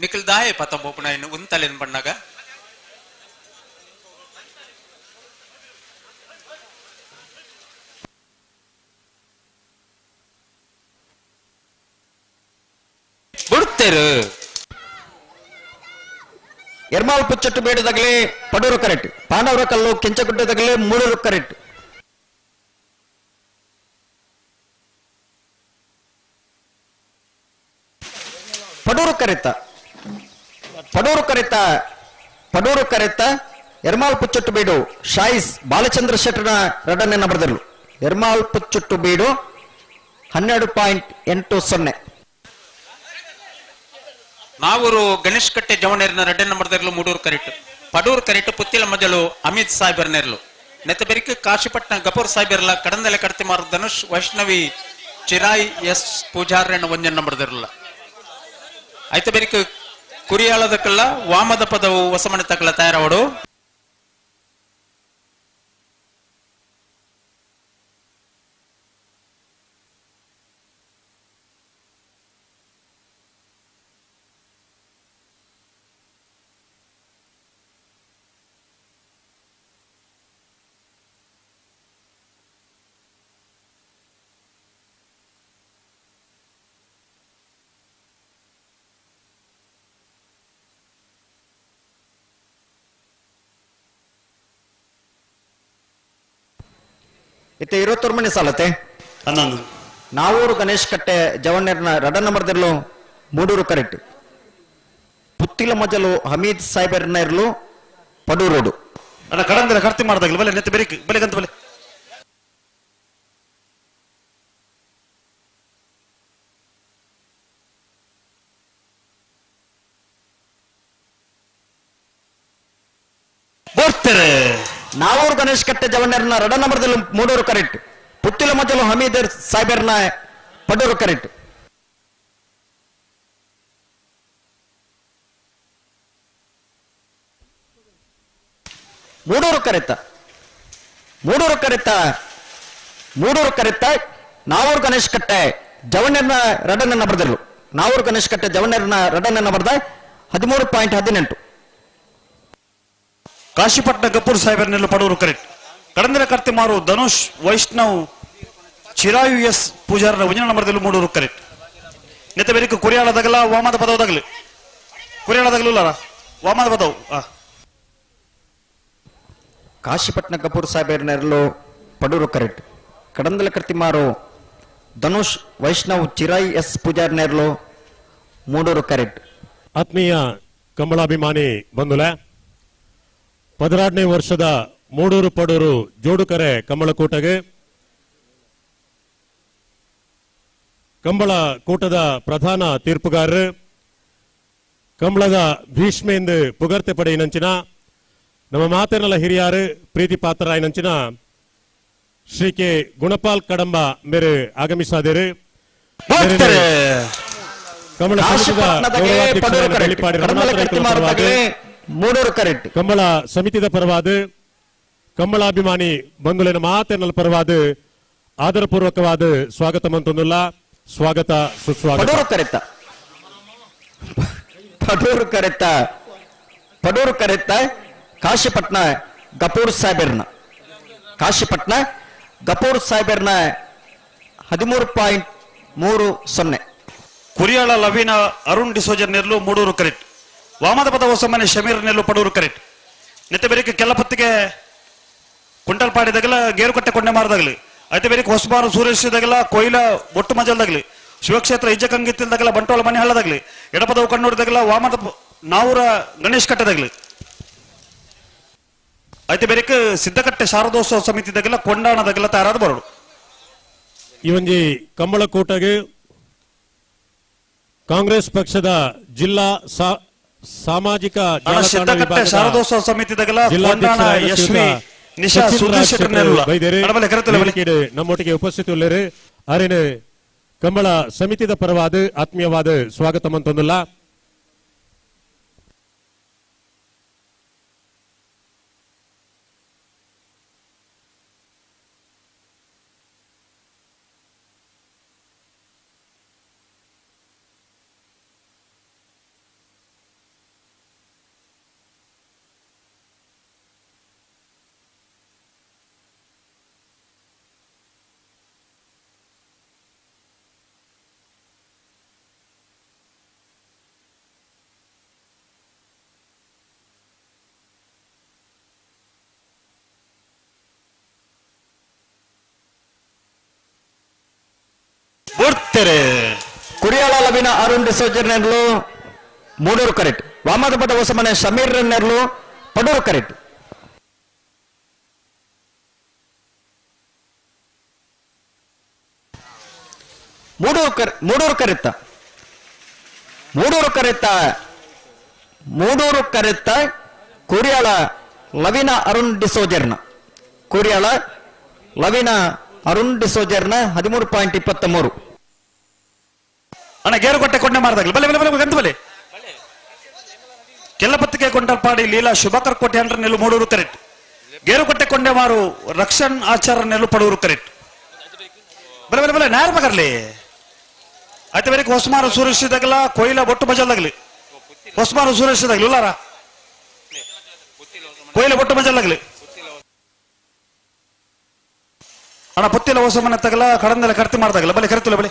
ನಿಖಿಲ್ ದಾಯೆ ಪತ ಬೋಪಣ ಇನ್ನು ಉಂತಲೆನ್ ಬಣ್ಣಗ ಬಿಡ್ತೇರು ಎರ್ಮಾಲ್ ಪುಚ್ಚಟ್ಟು ಬೇಡದಾಗಲೇ ಪಡೂರು ಕರೆಕ್ಟ್ ಪಾಂಡವರ ಕಲ್ಲು ಕೆಂಚಗುಡ್ಡದಾಗಲೇ 3 ಕರೆಕ್ಟ್ ಪಡೂರು ಕರೆತ ಎರ್ಮಾಳ್ ಪುಚ್ಚುಟ್ಟು ಬೀಡು ಶಾಯಿಸ್ ಬಾಲಚಂದ್ರ ಶೆಟ್ಟರ್ನ ಎರಡನೇ ನಂಬರ್ದಲ್ಲೂ ಎರ್ಮಾಳ್ ಪುಚ್ಚುಟ್ಟು ಬೀಡು 12.80. ನಾವೂರು ಗಣೇಶ್ ಕಟ್ಟೆ ಜವನೇರಿನ ಎರಡನೇ ನಂಬರ್ದಲ್ಲೂ ಮೂಡೂರು ಕರೆಟ್ ಪಡೂರು ಕರೆಟ್ ಪುತ್ತಿಲ ಮಜಲು ಅಮಿತ್ ಸಾಹೇಬರ್ನೇರ್ಲು ನೆತ್ತ ಬೆರಿಕೆ ಕಾಶಿಪಟ್ನ ಗಪೂರ್ ಸಾಹೇಬರ್ಲ ಕಡಂದಲೆ ಕಡತಿ ಮಾರು ಧನುಷ್ ವೈಷ್ಣವಿ ಚಿರಾಯ್ ಎಸ್ ಪೂಜಾರ್ಯನ ಒಂಜನ್ ನಂಬರ್ದಿರಲ್ಲ ಆಯ್ತು ಬೆರಿಕೆ ಕುರಿಯಾಳದಕ್ಕಲ್ಲ ವಾಮದ ಪದವು ಹೊಸಮನೆ ತಕ್ಕಲ ತಯಾರವಡು ಇತ್ತೆ 21 ಮನೆ ಸಾಲತೆ ನಾವೂರು ಗಣೇಶ್ ಕಟ್ಟೆ ಜವಣ್ಣರ್ನ ಎರಡನೇ ನಂಬರ್ದಿರ್ಲು ಮೂಡೂರು ಕರೆಕ್ಟ್ ಪುತ್ತಿಲ ಮಜಲು ಹಮೀದ್ ಸಾಹೇಬರ್ನ ಇರ್ಲು ಪಡೂರೋಡು ಅಣ್ಣ ಕಡಂದರ ಕರ್ತಿ ಮಾಡ್ದಾಗಲಿ ಬಲೆ ನೆತ್ತ ಬೆರಿಕ್ ಬೆಲೆಗಂತ ಬಲೆ ನಾವೂರು ಗಣೇಶ್ ಕಟ್ಟೆ ಜವಣ್ಣರ್ನ ಎರಡನೇ ನಂಬರ್ದಲ್ಲಿ ಮೂಡೂರು ಕರೆಕ್ಟ್ ಪುತ್ತಿಲ ಮಜಲು ಹಮೀದ್ ಸಾಹೇಬರ್ನ ಪಡೂರು ಕರೆಕ್ಟ್ ಮೂಡೂರು ಕರೆತ ನಾವೂರು ಗಣೇಶ್ ಕಟ್ಟೆ ಜವಣ್ಣರ್ನ ಎರಡನೇ ನಂಬರ್ದಲ್ಲೂ ನಾವೂರು ಗಣೇಶ್ ಕಟ್ಟೆ ಜವಣ್ಣರ್ನ ಎರಡನೇ ನಂಬರ್ದ 13.18. ಕಾಶಿಪಟ್ನ ಗಪೂರ್ ಸಾಹೇಬರ್ನೆಲ್ಲ ಪಡೂರು ಕರೆಕ್ಟ್ ಕಡಂದರ ಕರ್ತಿ ಮಾರು ಧನುಷ್ ವೈಷ್ಣವ್ ಚಿರಾಯು ಎಸ್ ಪೂಜಾರನ ಒಂಜನ ನಂಬರ್ದಲ್ಲಿ ಮೂಡೂರು ಕರೆಕ್ಟ್ ನೆತ್ತ ಬೆರಿಕ ಕುರಿಯಾಳದಾಗಲ್ಲ ವಾಮದ ಪದವದಾಗಲಿ ಕುರಿಯಾಳದಾಗಲೂ ವಾಮದ ಪದವು ಕಾಶಿಪಟ್ನ ಗಪೂರ್ ಸಾಹೇಬರ್ನೆರಲು ಪಡೂರು ಕರೆಕ್ಟ್ ಕಡಂದಲ ಕರ್ತಿ ಮಾರು ಧನುಷ್ ವೈಷ್ಣವ್ ಚಿರಾಯ್ ಎಸ್ ಪೂಜಾರನೆರಲು ಮೂಡೂರು ಕರೆಕ್ಟ್. ಆತ್ಮೀಯ ಕಂಬಳಾಭಿಮಾನಿ ಬಂಧುಲೆ 16ನೇ ವರ್ಷದ ಮೂಡೂರು ಪಡೂರು ಜೋಡುಕರೆ ಕಂಬಳಕೂಟಗೆ ಕಂಬಳ ಕೂಟದ ಪ್ರಧಾನ ತೀರ್ಪುಗಾರರು ಕಂಬಳದ ಭೀಷ್ಮೆಂದು ಪುಗರ್ತೆ ಪಡೆಯಿನಂಚಿನ ನಮ್ಮ ಮಾತೆನಲ್ಲ ಹಿರಿಯಾರು ಪ್ರೀತಿ ಪಾತ್ರರಾಯಿನಂಚಿನ ಶ್ರೀ ಕೆ ಗುಣಪಾಲ್ ಕಡಂಬ ಮೇರೆ ಆಗಮಿಸಾದೇರು ಕಂಬಳ ಕಂಬಳ ಸಮಿತಿದ ಪರವಾದ ಕಂಬಳಾಭಿಮಾನಿ ಬಂಧುಲಿನ ಮಾತೆನಲ್ಲ ಪರವಾದ ಆದರಪೂರ್ವಕವಾದ ಸ್ವಾಗತ ಮಂತೊಂದುಲ್ಲ ಸ್ವಾಗತ ಸುಸ್ವಾಗತ. ಪಡೂರು ಕರೆತ ಕಾಶಿಪಟ್ನ ಗಪೂರ್ ಸಾಹೇಬರ್ನ 13.30. ಕುರಿಯಾಳ ಲವೀನ ಅರುಣ್ ಡಿಸೋಜರ್ ನೆರಲು ಮೂಡೂರು ಕರೆಕ್ಟ್ ವಾಮದ ಪದ ಹೊಸಮನೆ ಶಮೀರ್ ನೆರಲು ಪಡೂರು ಕರೆಕ್ಟ್ ನೆತ್ತ ಬೆರಿಕೆ ಕೆಲ್ಲಪತ್ತಿಗೆ ಕುಂಟಲ್ಪಾಡಿದಾಗಲ ಗೇರುಕಟ್ಟೆ ಕೊಂಡೆ ಮಾರದಾಗಲಿ ಐತೆ ಬೆರಿಕೆ ಹೊಸಬಾರು ಸೂರ್ಯದಾಗಲ ಕೊಯ್ಲ ಒಟ್ಟು ಮಜಲ್ದಾಗಲಿ ಶಿವಕ್ಷೇತ್ರ ಇಜ್ಜಕಂಗಿತ್ತಿಲ್ದಾಗಲ ಬಂಟ್ವಾಳ ಮನೆ ಹಳ್ಳದಾಗಲಿ ಎಡಪದವು ಕಣ್ಣೂರಿದಾಗಲ ವಾಮದ ನಾವೂರ ಗಣೇಶ್ ಕಟ್ಟೆದಾಗಲಿ ಐತೆ ಬೆರಿಕೆ ಸಿದ್ಧಕಟ್ಟೆ ಶಾರದೋತ್ಸವ ಸಮಿತಿದಾಗಲ ಕೊಂಡಾಣದಾಗಲ ತಯಾರಾದ ಬರೋಡು ಈ ಒಂಜಿ ಕಂಬಳಕೂಟಗೆ ಕಾಂಗ್ರೆಸ್ ಪಕ್ಷದ ಜಿಲ್ಲಾ ಸಾಮಾಜಿಕ ಸಿದ್ಧಕಟ್ಟೆ ಶಾರದೋತ್ಸವ ಸಮಿತಿದಾಗಲ ಕೊಂಡಾಣ ಯಶ್ವಿ ನಿಶಾ ಸುಧೀಶ್ ನಮ್ಮೊಟ್ಟಿಗೆ ಉಪಸ್ಥಿತಿ ಉಳ್ಳರು ಅರೇನು ಕಂಬಳ ಸಮಿತಿದ ಪರವಾದ ಆತ್ಮೀಯವಾದ ಸ್ವಾಗತ ಮಂತೊಂದುಲ್ಲ. ಕುರಿಯಾಳ ಲವಿನ ಅರುಣ್ ಡಿಸೋಜರ್ ನೆರ್ಲು ಮೂಡೂರು ಕರೆಕ್ಟ್. ವಾಮದಪದ ಹೊಸಮನೆ ಶಮೀರ್ ನೆರ್ಲು ಪಡೂರು ಕರೆಕ್ಟ್. ಮೂಡೂರು ಕರೆತ್ತ ಕುರಿಯಾಳ ಲವಿನ ಅರುಣ್ ಡಿಸೋಜರ್ನ 13.23. ಅಣ್ಣ ಗೇರುಕೊಟ್ಟೆ ಕೊಂಡೆ ಮಾರದಾಗಲಿ ಬಲೆ ಬಲೆ ಬಲೆ ಗಂತ ಬಲೆ ಕೆಲ್ಲಪತ್ತಿಗೆ ಕೊಂಡಲ್ಪಾಡಿ ಲೀಲಾ ಶುಭಕರ್ ಕೋಟೆ ಅಂಡ್ರ ನೆಲ್ಲು ಮೂಡೂರು ಕರೆಕ್ಟ್. ಗೇರುಕೊಟ್ಟೆ ಕೊಂಡೆ ಮಾರು ರಕ್ಷಣ್ ಆಚಾರ ನೆಲ್ಲು ಪಡೂರು ಕರೆಕ್ಟ್. ಬಲೆ ಬಲೆ ಬಲೆ ನ್ಯಾರ ಬಗರ್ಲಿ ಆಯ್ತು ಬೇರೆ ಹೊಸಮಾರು ಸುರಕ್ಷಿದಾಗಲ್ಲ ಕೊಯ್ಲ ಬೊಟ್ಟು ಮಜಲ್ದಾಗಲಿ ಹೊಸಮಾರು ಸುರಕ್ಷಿದಾಗಲಿ ಉಲ್ಲಾರ ಕೊಯ್ಲ ಬೊಟ್ಟು ಮಜಲ್ದಾಗಲಿ ಅಣ್ಣ ಪುತ್ತಿಲ ಹೊಸ ಮನೆ ತಗಲ ಕಡಂದೆಲ್ಲ ಕರ್ತಿ ಮಾಡ್ದಾಗಲ್ಲ ಬಲೆ ಕರೆತುಲ ಬಲೆ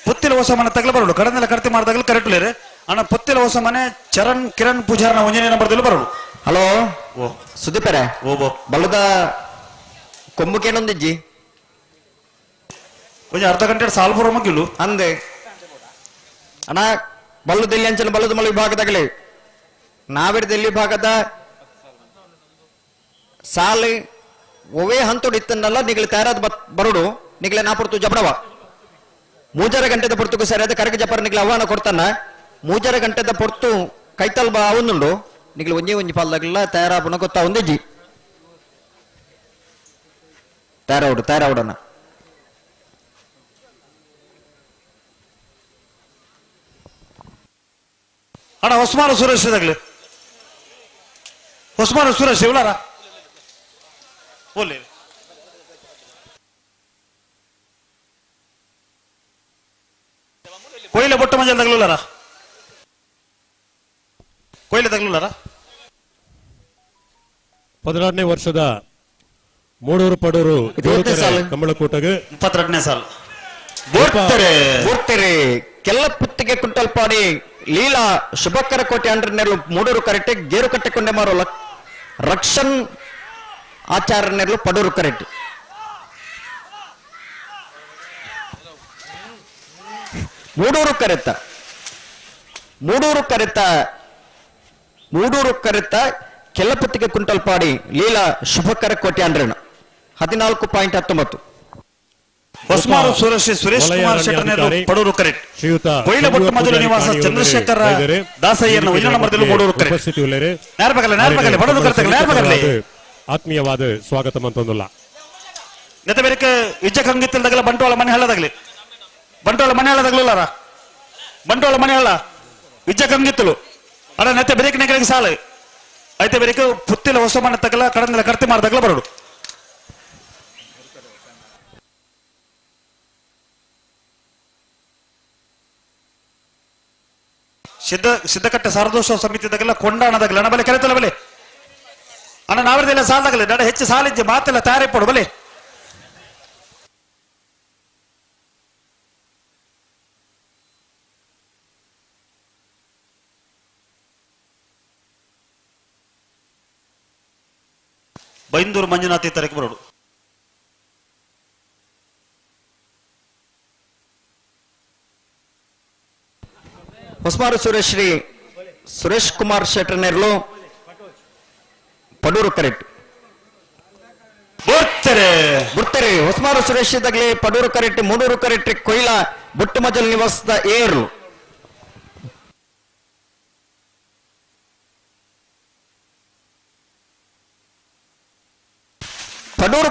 ಪುತ್ತಿಲ ಹೊಸ ಮನೆ ತಗಲ ಬರೋಡು ಕಡಂದೆಲ್ಲ ಕರ್ತಿ ಮಾಡ್ದಾಗಲ್ಲ ಕರೆಕ್ಟುಲೇರೆ ಅಣ್ಣ ಪುತ್ತಿಲ ಹೊಸ ಮನೆ ಚರಣ್ ಕಿರಣ್ ಪೂಜಾರನ ಒಂಜನೇ ನಂಬರ್ದಲ್ಲಿ ಬರೋಡು. ಹಲೋ ಸುದೀಪರೇ ಬಲ್ಲದ ಕೊಂಬುಕೇನೊಂದಿಜ್ಜಿ ಒಂಜಿ ಅರ್ಧ ಗಂಟೆ ಸಾಲ್ ಬರೋ ಮಗ್ಗಿಲು ಅಂದೆ ಅಣ್ಣ ಬಲ್ಲು ದೆಲ್ಲಿ ಅಂಚನ ಬಲ್ಲದ ಮಲ ವಿಭಾಗದಾಗಲಿ ನಾವಿಡ ದೆಲ್ಲಿ ಭಾಗದ ಸಾಲಿ ಒವೇ ಹಂತೋಡು ಇತ್ತನ್ನಲ್ಲ ನಿಗಲಿ ತಯಾರಾದ ಬರೋಡು ನಿಗಲೆ ನಾ ಪುರ್ತು ಜಬಡವ 3 ಗಂಟೆದ ಪುರ್ತುಕು ಸರಿಯಾದ ಕರಗ ಜಪರ ನಿಗಲ ಆಹ್ವಾನ ಕೊಡ್ತಾನ 3 ಗಂಟೆದ ಪುರ್ತು ಕೈತಲ್ ಬಾ ಅವನುಂಡು ನಿಗಲು ಒಂಜಿ ಪಾಲ್ದಾಗಲ್ಲ ತಯಾರಾಪನ ಗೊತ್ತಾ ಒಂದಿಜ್ಜಿ ತಯಾರಾವುಡನ ಅಣ್ಣ ಹೊಸಮಾರು ಸುರೇಶದಾಗಲಿ ಹೊಸಮಾರು ಸುರೇಶ್ ಇವಳಾರ ಓಲೆ ಕೊಯ್ಲೆ ಬೊಟ್ಟ ಮಂಜಲ್ ತಗಲುಲಾರ ಕೊಯ್ಲೆ ತಗಲುಲಾರ 16ನೇ ವರ್ಷದ ಮೂಡೂರು ಪಡೂರು ಕಂಬಳಕೂಟಗೆ 22ನೇ ಸಾಲು ಬೂರ್ತೆರೆ ಕೆಲ್ಲ ಪುತ್ತಿಗೆ ಕುಂಟಲ್ಪಾಡಿ ಲೀಲಾ ಶುಭಕರ ಕೋಟೆ ಅಂಡ್ರ ನೆರಳು ಮೂಡೂರು ಕರೆಕ್ಟ್. ಗೇರು ಕಟ್ಟೆಕೊಂಡೆ ಮಾರೋ ರಕ್ಷಣ್ ಆಚಾರ ನೆರಳು ಪಡೂರು ಕರೆಕ್ಟ್. ಮೂಡೂರು ಕರೆತ ಕೆಲ್ಲಪತ್ತಿಗೆ ಕುಂಟಲ್ಪಾಡಿ ಲೀಲಾ ಶುಭಕರ ಕೋಟೆ ಅಂಡ್ರನ 14.19. ಹೊಸಮಾರು ಸುರೇಶ್ ಕುಮಾರ್ ಶೆಟ್ಟರ್ನೇರು ಪಡೂರು ಕರೆಕ್ಟ್. ಕೊಯ್ಲ ಬೊಟ್ಟು ಮಜಲು ನಿವಾಸ ಚಂದ್ರಶೇಖರ ದಾಸಯ್ಯನ 1 ನಂಬರ್ದಲ್ಲಿ ಮೂಡೂರು ಕರೆಕ್ಟ್. ನೇರ್ಬಗಲೆ ಪಡೂರು ಕರೆಕ್ಟ್ ನೇರ್ಬಗಲೆ ಆತ್ಮೀಯವಾದ ಸ್ವಾಗತ ಮಂತೊಂದುಲ್ಲ ನೆತ ಬೇರೆ ವಿಜಯ ಕಂಗಿತ್ತಲ್ದಾಗಲ ಬಂಟ್ವಾಳ ಮನೆ ಹಳ್ಳದಾಗಲಿ ಬಂಟ್ವಾಳ ಮನೆ ಹಳ್ಳದಾಗಲಿಲ್ಲಾರ ಬಂಟ್ವಾಳ ಮನೆ ಹಳ್ಳ ವಿಜಯ ಕಂಗಿತ್ತಲು ಅಣ್ಣ ನೆತ್ತ ಬೇರೆ ನೆಗಳಿಗೆ ಸಾಲು ಐತೆ ಬೇರೆ ಪುತ್ತಿಲ ಹೊಸ ಮನೆ ತಗಲ ಕಡಂದೆಲ್ಲ ಕರ್ತಿ ಮಾಡ್ದಾಗಲ ಬರೋಡು. ಸಿದ್ಧಕಟ್ಟೆ ಸಾರದೋತ್ಸವ ಸಮಿತಿದಾಗೆಲ್ಲ ಕೊಂಡಾಣದಾಗಲ್ಲ ಅಣ್ಣ ಬಲೆ ಕರೆತಲ್ಲ ಬಲೆ ಅಣ್ಣ ನಾವಿರದೆಲ್ಲ ಸಾಲದಾಗಲ್ಲ ನಡ ಹೆಚ್ಚು ಸಾಲಿಜ್ಜೆ ಮಾತೆಲ್ಲ ತಯಾರಿ ಪಡು ಬಲೆ ಬೈಂದೂರು ಮಂಜುನಾಥಿ ತರಕ್ಕೆ ಬರೋಡು. ಹೊಸಮಾರು ಸುರೇಶ್ ಕುಮಾರ್ ಶೆಟ್ಟರ್ ನೆರಳು ಪಡೂರು ಕರೆಕ್ಟ್. ಬುರ್ತೆರೆ ಹೊಸಮಾರು ಸುರೇಶ್ ಇದ್ದಾಗಲೇ ಪಡೂರು ಕರೆಕ್ಟ್. ಮೂಡೂರು ಕರೆಕ್ಟ್ ಕೊಯ್ಲ ಬುಟ್ಟು ಮಜಲ್ ನಿವಾಸದ ಏರು ಪಡೂರು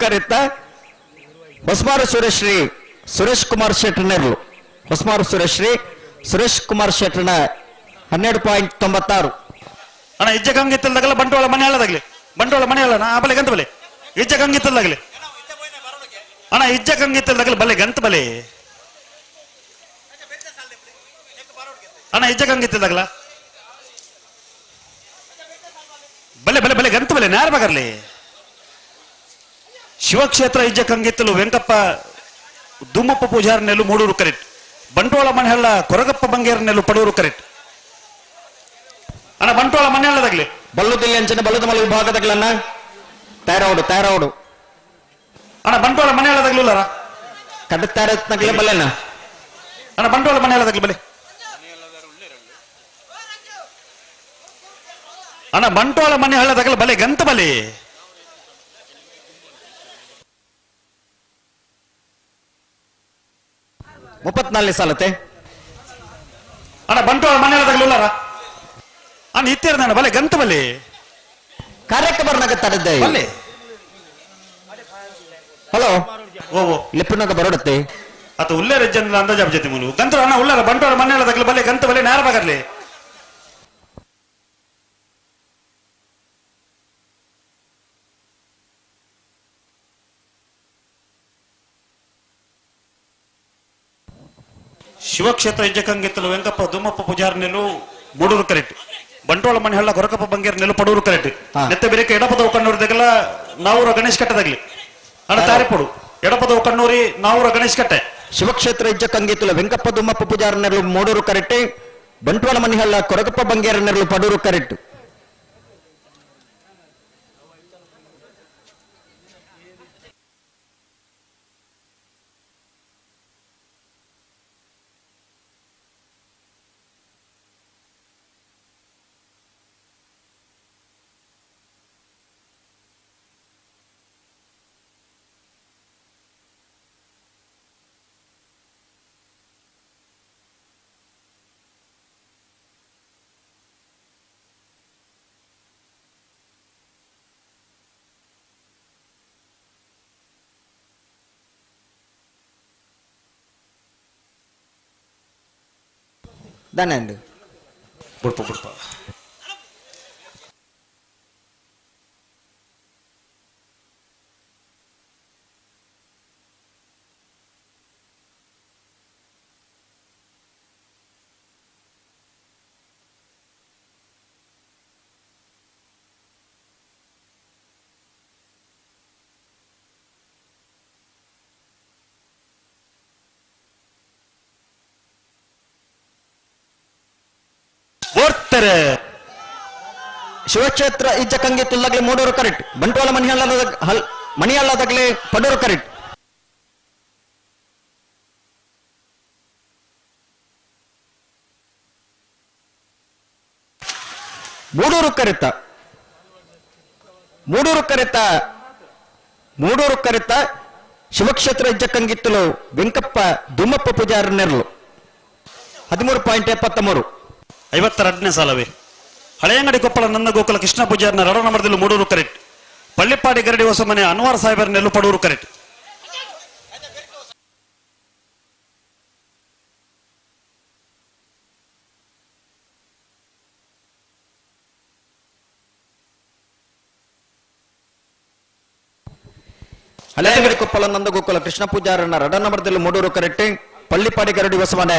ಕರೆತ ಹೊಸಮಾರು ಸುರೇಶ್ ಕುಮಾರ್ ಶೆಟ್ಟರ್ ನೆರಳು ಹೊಸಮಾರು ಸುರೇಶ್ ಕುಮಾರ್ ಶೆಟ್ಟರ್ನ 12.96. ಅಣ್ಣ ಇಜ್ಜ ಗಂಗಿತ್ತಲ್ದಾಗಲ್ಲ ಬಂಟ್ವಾಳ ಮನೆ ಹಳ್ಳದಾಗ್ಲಿ ಬಂಟ್ವಾಳ ಮನೆ ಹಳ್ಳ ಆ ಬಲೆ ಗಂತ ಬಲೆ ಇಜ್ಜ ಗಂಗಿತ್ತಲ್ದಾಗಲಿ ಅಣ್ಣ ಇಜ್ಜ ಗಂಗಿತ್ತಲ್ದಾಗಲಿ ಬಲೆ ಗಂತ ಬಲೆ ಅಣ್ಣ ಇಜ್ಜ ಗಂಗಿತ್ತಲ್ದಾಗಲ್ಲ ಬಲೆ ಬಲೆ ಬಲೆ ಗಂತ ಬಲೆ ನ್ಯಾರ ಬಗರ್ಲಿ ಶಿವಕ್ಷೇತ್ರ ಇಜ್ಜ ಕಂಗಿತ್ತಲು ವೆಂಕಪ್ಪ ದುಮ್ಮಪ್ಪ ಪೂಜಾರ ನೆಲ್ಲು ಮೂಡೂರು ಕರೆಕ್ಟ್. ಬಂಟ್ವಾಳ ಮನೆ ಹಳ್ಳ ಕೊರಗಪ್ಪ ಬಂಗೇರ ನೆಲ್ಲು ಪಡೂರು ಕರೆಕ್ಟ್. ಅಣ್ಣ ಬಂಟ್ವಾಳ ಮನೆ ಹಳ್ಳದಾಗ್ಲಿ ಬಲ್ಲುದಿಲ್ಲಿ ಅಂಚನೆ ಬಲ್ಲದ ಮಲ ವಿಭಾಗದಾಗಲನ್ನ ತಯಾರವಡು ಅಣ್ಣ ಬಂಟ್ವಾಳ ಮನೆ ಹೇಳದಾಗ್ಲೂಲಾರ ಕಡುತ್ತಾರ ಬಲ್ಲೆನ ಅಣ್ಣ ಬಂಟ್ವಾಳ ಮನೆ ಹೇಳದಾಗ್ಲಿ ಬಲೆ ಅಣ್ಣ ಬಂಟ್ವಾಳ ಮನೆ ಹೇಳದಾಗಲ್ಲ ಬಲೆ ಗಂತ ಬಲೆ ಮುಪ್ಪತ್ನಾಲ್ನೇ ಸಾಲತೆ ಅಣ್ಣ ಬಂಟ್ವಾಳ ಮನೆ ಹೇಳದಾಗ್ಲೂಲಾರ ಅಣ್ಣ ಇತ್ತೀರ್ನ ಬಲೆ ಗಂತ ಬಲೆ ಕಾರ್ಯಕ್ರಮ ತರದ್ದೆ ಹಲೋ ಓ ಲಿಪ್ಪನಾಗ ಬರೋಡತ್ತೆ ಅತ ಉಲ್ಲೇರ ಜನ ಅಂದಾಜಾಬ್ ಜೊತೆ ಮುಲು ಗಂತ ಅಣ್ಣ ಉಲ್ಲಾರ ಬಂಟ್ವಾಳ ಮನೆ ಹೇಳದಾಗಲ್ಲ ಬಲೆ ಗಂತ ಬಲೆ ನೇರ ಬಗರ್ಲಿ ಶಿವಕ್ಷೇತ್ರ ಹೆಜ್ಜೆಕಂಗಿತ್ತಲು ವೆಂಕಪ್ಪ ದುಮ್ಮಪ್ಪ ಪೂಜಾರ್ ನೆಲು ಮೂಡೂರು ಕರೆಕ್ಟ್ ಬಂಟ್ವಾಳ ಮನೆ ಹಳ್ಳ ಗೊರಕಪ್ಪ ಬಂಗೇರ್ ನೆಲು ಪಡೂರು ಕರೆಕ್ಟ್ ನೆತ್ತ ಬೇರೆ ಎಡಪದ ಕಣ್ಣೂರಿದಾಗಲ್ಲ ನಾವೂರ ಗಣೇಶ್ ಕಟ್ಟದಾಗ್ಲಿ ಅಣ್ಣ ತಾರಿಪಡು ಎಡಪದ ಕಣ್ಣೂರಿ ನಾವೂರ ಗಣೇಶ್ ಕಟ್ಟೆ ಶಿವಕ್ಷೇತ್ರ ಹೆಜ್ಜೆಕಂಗಿತ್ತಲು ವೆಂಕಪ್ಪ ದುಮ್ಮಪ್ಪ ಪೂಜಾರ್ ನೆರಳು ಮೂಡೂರು ಕರೆಕ್ಟ್ ಬಂಟ್ವಾಳ ಮನೆ ಹಳ್ಳ ಕೊರಗಪ್ಪ ಬಂಗೇರ ನೆರಳು ಪಡೂರು ಕರೆಕ್ಟ್ దానండి బుడప బుడప ಶಿವಕ್ಷೇತ್ರ ಇಜ್ಜಕಂಗಿತ್ತುಲ್ಲಾಗ್ಲಿ ಮೂಡೂರು ಕರೆಕ್ಟ್ ಬಂಟ್ವಾಳ ಮಣಿಹಳ್ಳದಾಗ್ಲಿ ಪಡೂರು ಕರೆಕ್ಟ್ ಮೂಡೂರು ಕರೆತ ಶಿವಕ್ಷೇತ್ರ ಇಜ್ಜಕಂಗಿತ್ತಲು ವೆಂಕಪ್ಪ ದುಮ್ಮಪ್ಪ ಪೂಜಾರ ನೆರಳು 13.73 52ನೇ ಸಾಲವೇ ಹಳೆಯಂಗಡಿ ಕೊಪ್ಪಳ ನನ್ನ ಗೋಕುಲ ಕೃಷ್ಣ ಪೂಜಾರ್ನ ರಡ ನಂಬರ್ದಲ್ಲಿ ಮೂಡೂರು ಕರೆಕ್ಟ್ ಪಳ್ಳಿಪಾಡಿ ಗರಡಿ ಹೊಸ ಮನೆ ಅನ್ವಾರ್ ಸಾಹೇಬರ ನೆಲ್ಲು ಪಡೂರು ಕರೆಕ್ಟ್ ಹಳೆಯಂಗಡಿ ಕೊಪ್ಪಳ ನಂದ ಗೋಕುಲ ಕೃಷ್ಣ ಪೂಜಾರನ ರಡ ನಂಬರ್ದಲ್ಲಿ ಮೂಡೂರು ಕರೆಕ್ಟ್ ಪಳ್ಳಿಪಾಡಿ ಗರಡಿ ಹೊಸ ಮನೆ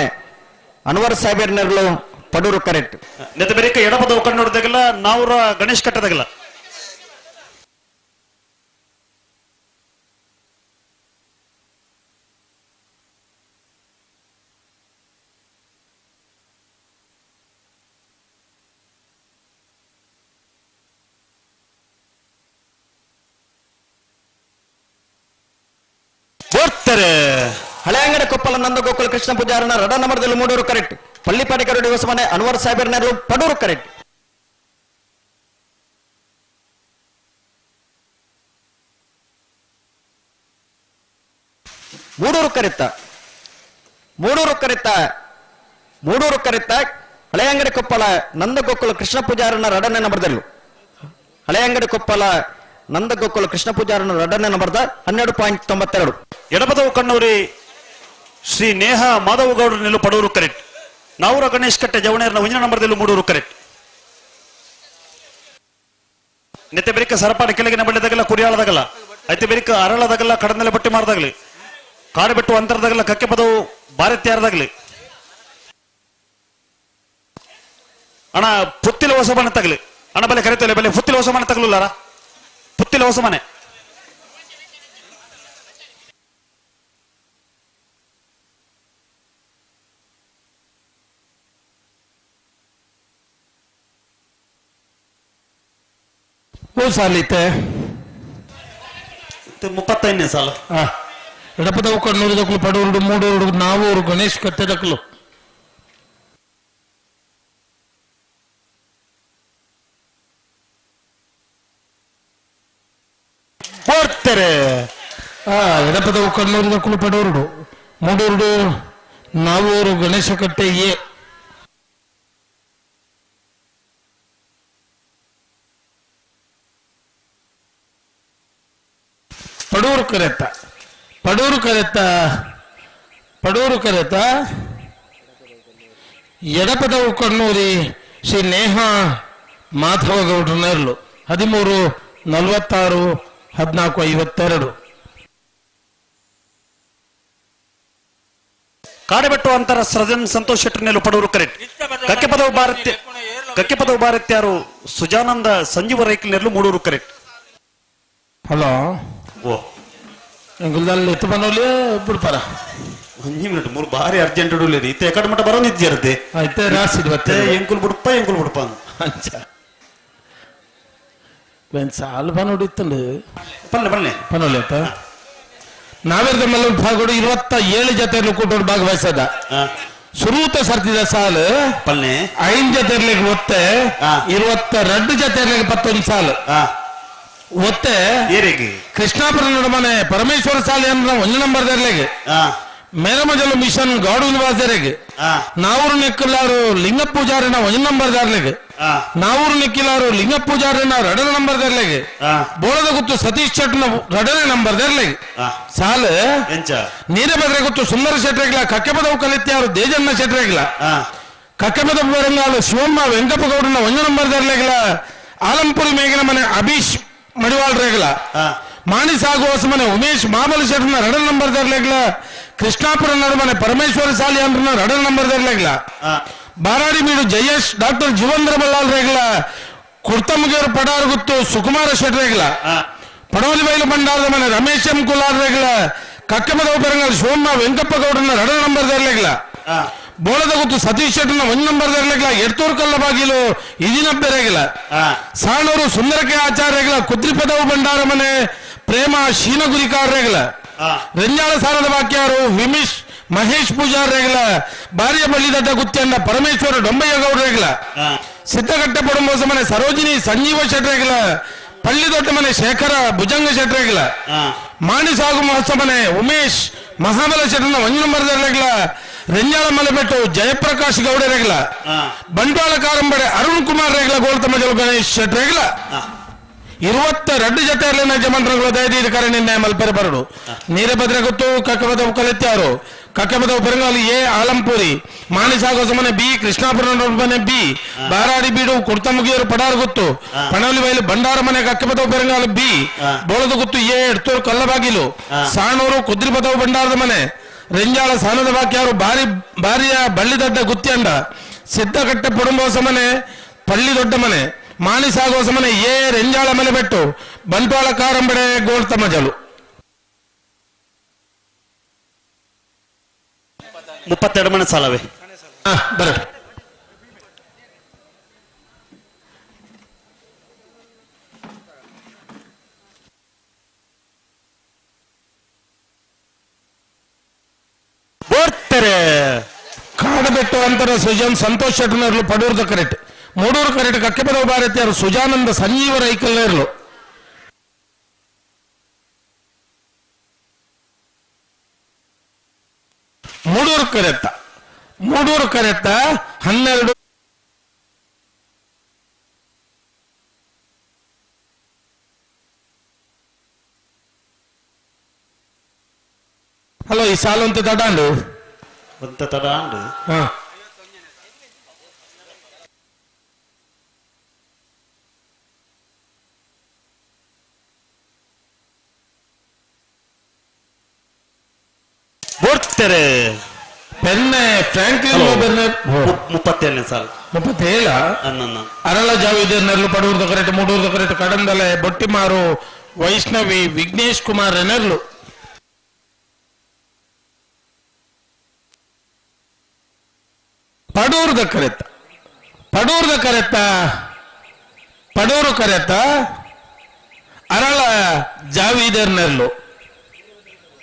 ಅನ್ವರ್ ಸಾಹೇಬರ ನೆರಳು ಪಡೂರು ಕರೆಕ್ಟ್ ನೆತ್ತ ಬೇರೆ ಎಡಪದ ಕಣ್ಣೋಡ್ದಾಗಲ್ಲ ನಾವೂರ ಗಣೇಶ್ ಕಟ್ಟದಾಗಲ್ಲ ಹಳೆಯಂಗಡಿ ಕೊಪ್ಪಳ ನಂದ ಗೋಕುಲ ಕೃಷ್ಣ ಪೂಜಾರನ ರಡ ನಂಬರ್ದಲ್ಲಿ ಮೂಡೂರು ಕರೆಕ್ಟ್ ಪಳ್ಳಿಪಾಡಿ ಗರಡಿ ಹೊಸ ಮನೆ ಅನ್ವರ್ ಸಾಹೇಬರ ನೆರಳು ಪಡೂರು ಕರೆಕ್ಟ್ ಮೂಡೂರು ಕರೆತ ಹಳೆಯಂಗಡಿ ಕೊಪ್ಪಳ ನಂದ ಗೋಕುಲ ಕೃಷ್ಣ ಪೂಜಾರನ ರಡನೇ ನಂಬರ್ದಲ್ಲೂ ಹಳೆಯಂಗಡಿ ಕೊಪ್ಪಳ ನಂದ ಗೋಕುಲ ಕೃಷ್ಣ ಪೂಜಾರನ ರಡನೇ ನಂಬರ್ದ 12.92 ಎಡಪದ ಕಣ್ಣೂರಿ ಶ್ರೀ ನೇಹ ಮಾಧವಗೌಡರ ನೆಲ್ಲು ಪಡೂರು ಕರೆಕ್ಟ್ ನಾವೂರ ಗಣೇಶ್ ಕಟ್ಟೆ ಜವಣೇರ್ನ 1 ನಂಬರ್ದಲ್ಲೂ ಮೂಡೂರು ಕರೆಕ್ಟ್ ನೆತ್ತೆ ಬೇರಿಕ ಸರಪಾಡಿ ಕೆಳಗಿನ ಬಳ್ಳಿದಾಗಲ್ಲ ಕುರಿಯಾಳದಾಗಲ್ಲ ಐತೆ ಬೇರಿಕ ಅರಳದಾಗಲ್ಲ ಕಡನೆಲೆ ಬಟ್ಟಿ ಮಾರದಾಗ್ಲಿ ಕಾಡು ಬಿಟ್ಟು ಅಂತರದಾಗಲ್ಲ ಕಕ್ಕೆ ಪದವು ಭಾರತೀಯರದಾಗ್ಲಿ ಅಣ್ಣ ಪುತ್ತಿಲ ಹೊಸ ಮನೆ ತಗಲಿ ಅಣ್ಣ ಬಲೆ ಕರಿತಲೆ ಬಲೆ ಪುತ್ತಿಲ ಹೊಸ ಮನೆ ತಗಲುಲ್ಲಾರ ಪುತ್ತಿಲ ಹೊಸ ಮನೆ ಸಾಲಿತೆ 35ನೇ ಸಾಲ ಎಡಪದವು ಕಣ್ಣೂರು ದಕ್ಕಲು ಪಡೂರು ಮೂಡೂರು ನಾವೂರು ಗಣೇಶ್ ಕಟ್ಟೆ ದಕ್ಕಲು ಕೊಡ್ತಾರೆ. ಎಡಪದವು ಕಣ್ಣೂರು ದಕ್ಕಲು ಪಡೂರು ಮೂಡೂರು ನಾವೂರು ಗಣೇಶ ಕಟ್ಟೆ ಎ ಪಡೂರು ಕರೆತ ಎಡಪದವು ಕಣ್ಣೂರಿ ಶ್ರೀ ನೇಹಾ ಮಾಧವಗೌಡ್ರ ನೆರಳು 13-46-14-52 ಕಾಡಬೆಟ್ಟು ಅಂತರ ಸೃಜನ್ ಸಂತೋಷ್ ಶೆಟ್ಟರ್ನೆಲ್ಲು ಪಡೂರು ಕರೆಕ್ಟ್ ಕಕ್ಕೆಪದವು ಭಾರತ್ಯಾರು ಸುಜಾನಂದ ಸಂಜೀವ ರೈಕಲ್ನೆರ್ಲು ಮೂಡೂರು ಕರೆಕ್ಟ್. ಹಲೋ ಓ ಎಂಗುಲ್ದಲ್ಲಿ ಎತ್ತು ಬಂದೋಲಿ ಬಿಡ್ಪಾರ 1 ಮಿನಿಟ್ ಮೂರು ಬಾರಿ ಅರ್ಜೆಂಟ್ ಇಡಲಿ ಇತ್ತೆ ಎಕಡೆ ಮಟ್ಟ ಬರೋದಿದ್ದಿರುತ್ತೆ ಆಯ್ತೆ ರಾಸಿಡ್ ಬತ್ತೆ ಎಂಕುಲ್ ಬಿಡಪ್ಪ ಅಂಚ ಬೆನ್ ಸಾಲು ಬನ್ನೋಡಿತ್ತಂಡು ಬನ್ನಿ ಪನೋಲಿ ಆಯ್ತಾ ನಾವೇರ್ದ ಮೇಲೆ ಭಾಗಗಳು 27 ಜೊತೆಯಲ್ಲಿ ಕೂಟೋಡು ಭಾಗವಹಿಸದ ಸುರೂತ ಸರ್ತಿದ ಸಾಲು 5 ಜೊತೆರ್ಲಿಗೆ ಒತ್ತೆ 22 ಜೊತೆರ್ಲಿಗೆ 11 ಸಾಲು ಒತ್ತೆ ಕೃಷ್ಣಾಪುರ ನಡುಮನೆ ಪರಮೇಶ್ವರ ಸಾಲಿ ಅಂದ್ರೆ 1 ನಂಬರ್ ದರ್ಲೆಗೆ ಮೇರಮಜಲು ಮಿಷನ್ ಗಾಡು ನಿವಾಸರಿಗೆ ನಾವೂರು ನೆಕ್ಕಿಲಾರು ಲಿಂಗ ಪೂಜಾರಿನ 1 ನಂಬರ್ ದಾರ್ಲೆಗೆ ನಾವೂರು ನೆಕ್ಕಿಲಾರು ಲಿಂಗ ಪೂಜಾರಿನ 2 ನಂಬರ್ ದರ್ಲೆಗೆ ಬೋಳದ ಗುತ್ತು ಸತೀಶ್ ಚಟ್ನ 2 ನಂಬರ್ ದರ್ಲೆಗೆ ಸಾಲು ನೀರಬದ್ರೆ ಗುತ್ತು ಸುಂದರ ಶೆಟ್ರೆಗ್ಲ ಕಕ್ಕೆಪದವು ಕಲಿತ್ಯಾರು ದೇಜನ್ನ ಶೆಟ್ರೆಗ್ಲ ಕಕ್ಕೆಪದ ಬರಂಗಾಲು ಶಿವಮ್ಮ ವೆಂಕಪ್ಪಗೌಡನ 1 ನಂಬರ್ ದರ್ಲೆಗ್ಲ ಆಲಂಪುರಿ ಮೇಘನ ಮನೆ ಅಭೀಶ್ ಮಡಿವಾಳ್ ರೇಗಲ ಮಾಣಿ ಸಾಗುವಸ ಮನೆ ಉಮೇಶ್ ಮಾಮಲ ಶೆಟ್ನ 2 ನಂಬರ್ ದರ್ಲೆಗ್ಲ ಕೃಷ್ಣಾಪುರ ನಡುಮನೆ ಪರಮೇಶ್ವರ ಸಾಲಿ ಅಂದ್ರನ 2 ನಂಬರ್ ದರ್ಲೆಗ್ಲ ಬಾರಾಡಿ ಬೀಡು ಜಯೇಶ್ ಡಾಕ್ಟರ್ ಜೀವಂದ್ರ ಬಲ್ಲಾಲ್ ರೇಗಲ ಕುರ್ತಮಗೇರು ಪಡಾರ್ ಗುತ್ತು ಸುಕುಮಾರ ಶೆಟ್ ರೇಗಲ ಪಡವಲಿ ಬೈಲು ಬಂಡಾರದ ಮನೆ ರಮೇಶ್ ಎಂ ಕುಲಾರ್ ರೇಗಲ ಕಕ್ಕೆಪದವು ಪೆರಂಗಲ್ ಶಿವಮ್ಮ ವೆಂಕಪ್ಪಗೌಡನ 2 ನಂಬರ್ ದರ್ಲೆಗ್ಲ ಬೋಳದ ಗುತ್ತು ಸತೀಶ್ ಶೆಟ್ನ 1 ನಂಬರ್ ದರ್ಲೆಗ್ಲ ಎರ್ತೂರು ಕಲ್ಲ ಬಾಗಿಲು ಇದಿನಬ್ಬೆ ರೇಗಲ ಸಾಣೂರು ಸುಂದರಕೆ ಆಚಾರ್ಯಗಳ ಕುದ್ರಿಪದವು ಬಂಡಾರ ಮನೆ ಪ್ರೇಮ ಶೀನಗುರಿಕಾರ್ ರೇಗಲ ರಂಜಾಳ ಸಾಲದ ವಾಕ್ಯಾರು ವಿಮಿಶ್ ಮಹೇಶ್ ಪೂಜಾರ್ ರೇಗಲ ಬಾರಿಯ ಬಳ್ಳಿದಡ್ಡ ಗುತ್ಯಂಡ ಪರಮೇಶ್ವರ ಡೊಂಬಯ್ಯಗೌಡ ರೇಗಲ ಸಿದ್ದಗಟ್ಟೆ ಪಡುಂಬೋಸ ಮನೆ ಸರೋಜಿನಿ ಸಂಜೀವ ಶೆಟ್ ರೇಗಲ ಪಳ್ಳಿ ದೊಡ್ಡ ಮನೆ ಶೇಖರ ಭುಜಂಗ ಶೆಟ್ ರೇಗಲ ಮಾಣಿ ಸಾಗು ಮಹೋತ್ಸವ ಮನೆ ಉಮೇಶ್ ಮಹಾಬಲ ಶೆಟ್ನ 1 ನಂಬರ್ ರೇಗಲ ರಂಜಾಳ ಮಲೆಬೆಟ್ಟು ಜಯಪ್ರಕಾಶ್ ಗೌಡ ರೇಗಲ ಬಂಟ್ವಾಳ ಕಾರಂಬಡೆ ಅರುಣ್ ಕುಮಾರ್ ರೇಗಲ ಗೋಲ್ತಮಜಲು ಗಣೇಶ್ ಶೆಟ್ ರೇಗಲ 22 ಜೊತೆಯಲ್ಲಿನ ಜಮಂತ್ರಗಳು ದಯದೀದ ಕರಣಿಂದ ಮಲ್ಪೆರೆ ಬರಡು ನೀರಭದ್ರೆ ಗೊತ್ತು ಕಕ್ಕಬದವು ಕಲೆತ್ಯಾರು ಕಕ್ಕಬದವು ಪೆರಂಗಾಲು ಎ ಆಲಂಪುರಿ ಮಾಣಿಸಾಗೋಸ ಮನೆ ಬಿ ಕೃಷ್ಣಾಪುರ ಮನೆ ಬಿ ಬಾರಾಡಿ ಬೀಡು ಕುರ್ತಮುಗಿಯರು ಪಡಾರು ಗುತ್ತು ಪಣವಲಿ ಬೈಲು ಬಂಡಾರ ಮನೆ ಕಕ್ಕಬದವು ಪೆರಂಗಾಲು ಬಿ ಬೋಳದ ಗುತ್ತು ಎ ಎಡ್ತೂರು ಕಲ್ಲಬಾಗಿಲು ಸಾಣೂರು ಕುದ್ರಿಪದವು ಬಂಡಾರದ ಮನೆ ರೆಂಜಾಳ ಸಾನದ ವಾಕ್ಯಾರು ಬಾರಿಯ ಬಳ್ಳಿದಡ್ಡ ಗುತ್ಯಂಡ ಸಿದ್ದಗಟ್ಟೆ ಪುಡುಂಬೋಸ ಮನೆ ಪಳ್ಳಿ ದೊಡ್ಡ ಮನೆ ಮಾಣಿ ಸಾಗೋಸ ಮನೆ ಎ ರೆಂಜಾಳ ಮಲೆ ಬೆಟ್ಟು ಬಂಟ್ವಾಳ ಕಾರಂಬಡೆ ಗೋಳ್ತಮಜಲು 32 ಮನೆ ಸಾಲವೇ ಬರ ಕಾಡಬೆಟ್ಟು ಅಂತರ ಸುಜನ್ ಸಂತೋಷ್ ಶೆಟ್ನರ್ಲು ಪಡೂರ್ದ ಕರೆಕ್ಟ್ ಮೂಡೂರು ಕರೆಕ್ಟ್ ಕಕ್ಕೆಪದವು ಭಾರತೀಯರು ಸುಜಾನಂದ ಸಂಜೀವ ರೈಕಲ್ನೇರ್ಲು ಮೂಡೂರು ಕರೆತ್ತ 12 ಹಲೋ ಈ ಸಾಲು ಅಂತ ತಡಾಂಡು ಪೆನ್ನೆ ಫ್ರಾಂಕ್ಲಿನ್ 37ನೇ ಸಾಲ 37 ಅರಳ ಜಾವಿದೇರ್ನರ್ಲು ಪಡೂರ್ದ ಕರೆಕ್ಟ್ ಮೂಡೂರ್ದ ಕರೆಕ್ಟ್ ಕಡಂದಲೆ ಬೊಟ್ಟಿಮಾರು ವೈಷ್ಣವಿ ವಿಘ್ನೇಶ್ ಕುಮಾರ್ ಎನರ್ಲು ಪಡೂರ್ದ ಕರೆತ್ತ ಅರಳ ಜಾವೀದರ್ನೆರ್ಲು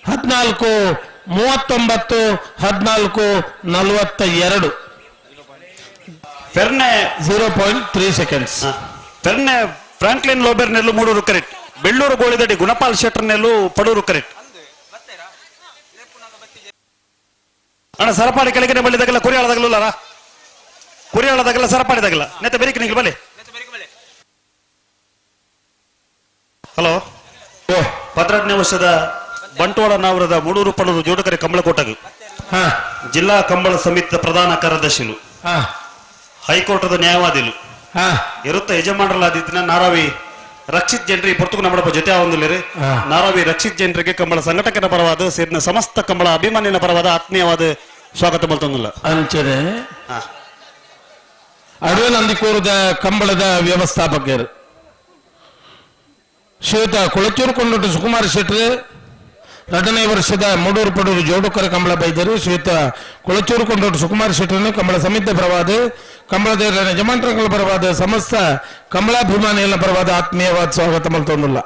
14:39 14:42 ಫೆರ್ನೆ 0.3 ಸೆಕೆಂಡ್ಸ್. ಫೆರ್ನೆ ಫ್ರಾಂಕ್ಲಿನ್ ಲೋಬೆರ್ನೆಲ್ಲು 3 ಕರೆಕ್ಟ್. ಬೆಳ್ಳೂರು ಗೋಳಿದಡಿ ಗುಣಪಾಲ್ ಶೆಟ್ಟರ್ನೆಲ್ಲು ಪಡೂರು ಕರೆಕ್ಟ್. ಅಣ್ಣ ಸರಪಾಡಿ ಕೆಳಗಿನ ಬಳ್ಳಿದಾಗಲ್ಲ ಕುರಿಯಾಳದಾಗಲ್ಲ ಕುರಿಯಾಳದಾಗಲ್ಲ ಸರಪಾಡಿದಾಗಲ್ಲ ನೆತ್ತ ಬೆರಿಕೆ ನಿಂಗೆ ಬಲೆ. ಹಲೋ 18ನೇ ವರ್ಷದ ಬಂಟ್ವಾಳ ನಾವರದ ಮೂಡೂರು ಪಡೂರು ಜೋಡಕರೆ ಕಂಬಳಕೋಟಗು ಜಿಲ್ಲಾ ಕಂಬಳ ಸಮಿತಿಯ ಪ್ರಧಾನ ಕಾರ್ಯದರ್ಶಿಲು ಹೈಕೋರ್ಟದ ನ್ಯಾಯವಾದಿಲು ಇರುತ್ತ ಯಜಮಾನರಲ್ಲಾದಿತ್ತಿನ ನಾರಾವಿ ರಕ್ಷಿತ್ ಜನರಿ ಪೊರ್ತುಕು ನಮ್ಮ ಜೊತೆ ಆವೊಂದುಲ್ಲೇರಿ ನಾರಾವಿ ರಕ್ಷಿತ್ ಜನರಿಗೆ ಕಂಬಳ ಸಂಘಟಕರ ಪರವಾದ ಸೇರಿನ ಸಮಸ್ತ ಕಂಬಳ ಅಭಿಮಾನಿನ ಪರವಾದ ಆತ್ಮೀಯವಾದ ಸ್ವಾಗತ ಮಲ್ತೊಂದಿಲ್ಲ ಅಂಚನೆ ಅಡವೆ ನಂದಿಕೋರದ ಕಂಬಳದ ವ್ಯವಸ್ಥಾಪಕರು ಶ್ರೀಯುತ ಕುಳಚೂರು ಕೊಂಡೋಟು ಸುಕುಮಾರ್ ಶೆಟ್ಟಿ 2ನೇ ವರ್ಷದ ಮೂಡೂರು ಪಡೂರು ಜೋಡುಕರ ಕಂಬಳ ಬೈದರು ಶ್ರೀಯುತ ಕುಳಚೂರು ಕೊಂಡೋಟು ಸುಕುಮಾರ್ ಶೆಟ್ಟರನ್ನು ಕಂಬಳ ಸಮಿತಿ ಪರವಾದ ಕಂಬಳದ ಯಜಮಾನರ ಪರವಾದ ಸಮಸ್ತ ಕಂಬಳಾಭಿಮಾನಿಗಳ ಪರವಾದ ಆತ್ಮೀಯವಾದ ಸ್ವಾಗತ ಮಲ್ತೊಂದಿಲ್ಲ.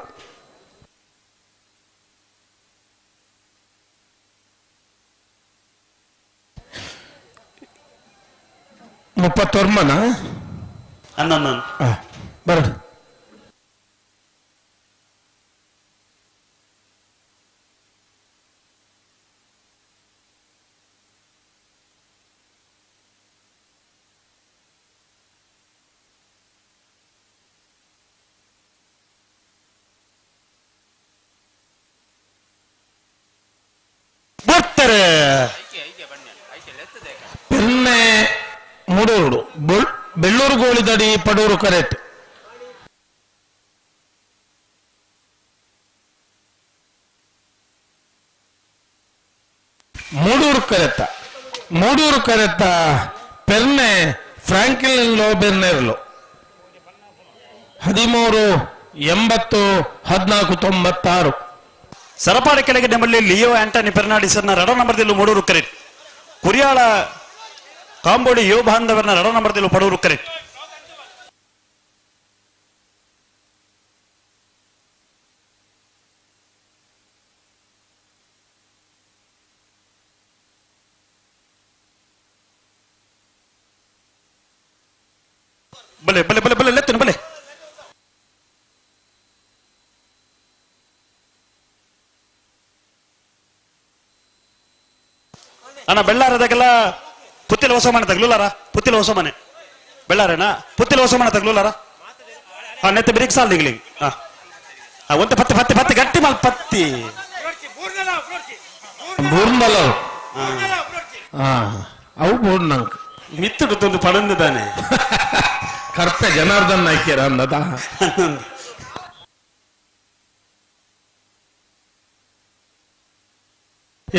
ಮುಪ್ಪತ್ತೊರ್ಮನ ಬರಡು ಬರ್ತಾರೆ ಪೆನ್ನೆ ಮೂಡೂರು ಬೆಳ್ಳೂರು ಗೋಳಿದಡಿ ಪಡೂರು ಕರೆಕ್ಟ್. ಮೂಡೂರು ಕರೆತ್ತ ಪೆರ್ನೆ ಫ್ರಾಂಕ್ಲಿನ್ ಲೋಬೆರ್ನೆರ್ಲು 13:80 14:96. ಸರಪಾಡಿ ಕೆಳಗೆ ನಮ್ಮಲ್ಲಿ ಲಿಯೋ ಆಂಟನಿ ಫೆರ್ನಾಂಡಿಸರ್ನ 2 ನಂಬರ್ದಲ್ಲೂ ಮೂಡೂರು ಕರೆಕ್ಟ್. ಕುರಿಯಾಳ ಕಾಂಬೋಡಿ ಯೋ ಬಾಂಧವರನ್ನ 2 ನಂಬರ್ದಲ್ಲೂ ಪಡೂರು ಕರೆಕ್ಟ್. ಬಲೆ ಬಲೆ ಬಲೆ ಬಲೆ ಲೆತ್ತನು ಬಲೆ ಅಣ್ಣ ಬೆಳ್ಳಾರದಾಗೆಲ್ಲ ಪುತ್ತಿಲ ಹೊಸ ಮನೆ ತಗ್ಲುಲಾರ ಪುತ್ತಿಲ ಹೊಸ ಮನೆ ಬೆಳ್ಳಾರೇನಾ ಪುತ್ತಿಲ ಹೊಸ ಮನೆ ತಗ್ಲುಲಾರ ನೆತ್ತ ಬಿರಿಕ್ ಸಾಲ್ ದಿಗ್ಲಿ ಒಂತ ಪತ್ತಿ ಪತ್ತಿ ಪತ್ತಿ ಗಟ್ಟಿ ಮಲ್ ಪತ್ತಿ ಅವು ಬೋರ್ನಂಕ್ ಮಿತ್ತುಡುತ್ತೊಂದು ಪಡಂದಿದ್ದಾನೆ ಕರ್ಪೆ ಜನಾರ್ದನ್ ನಾಯ್ಕರ ಅನ್ನದ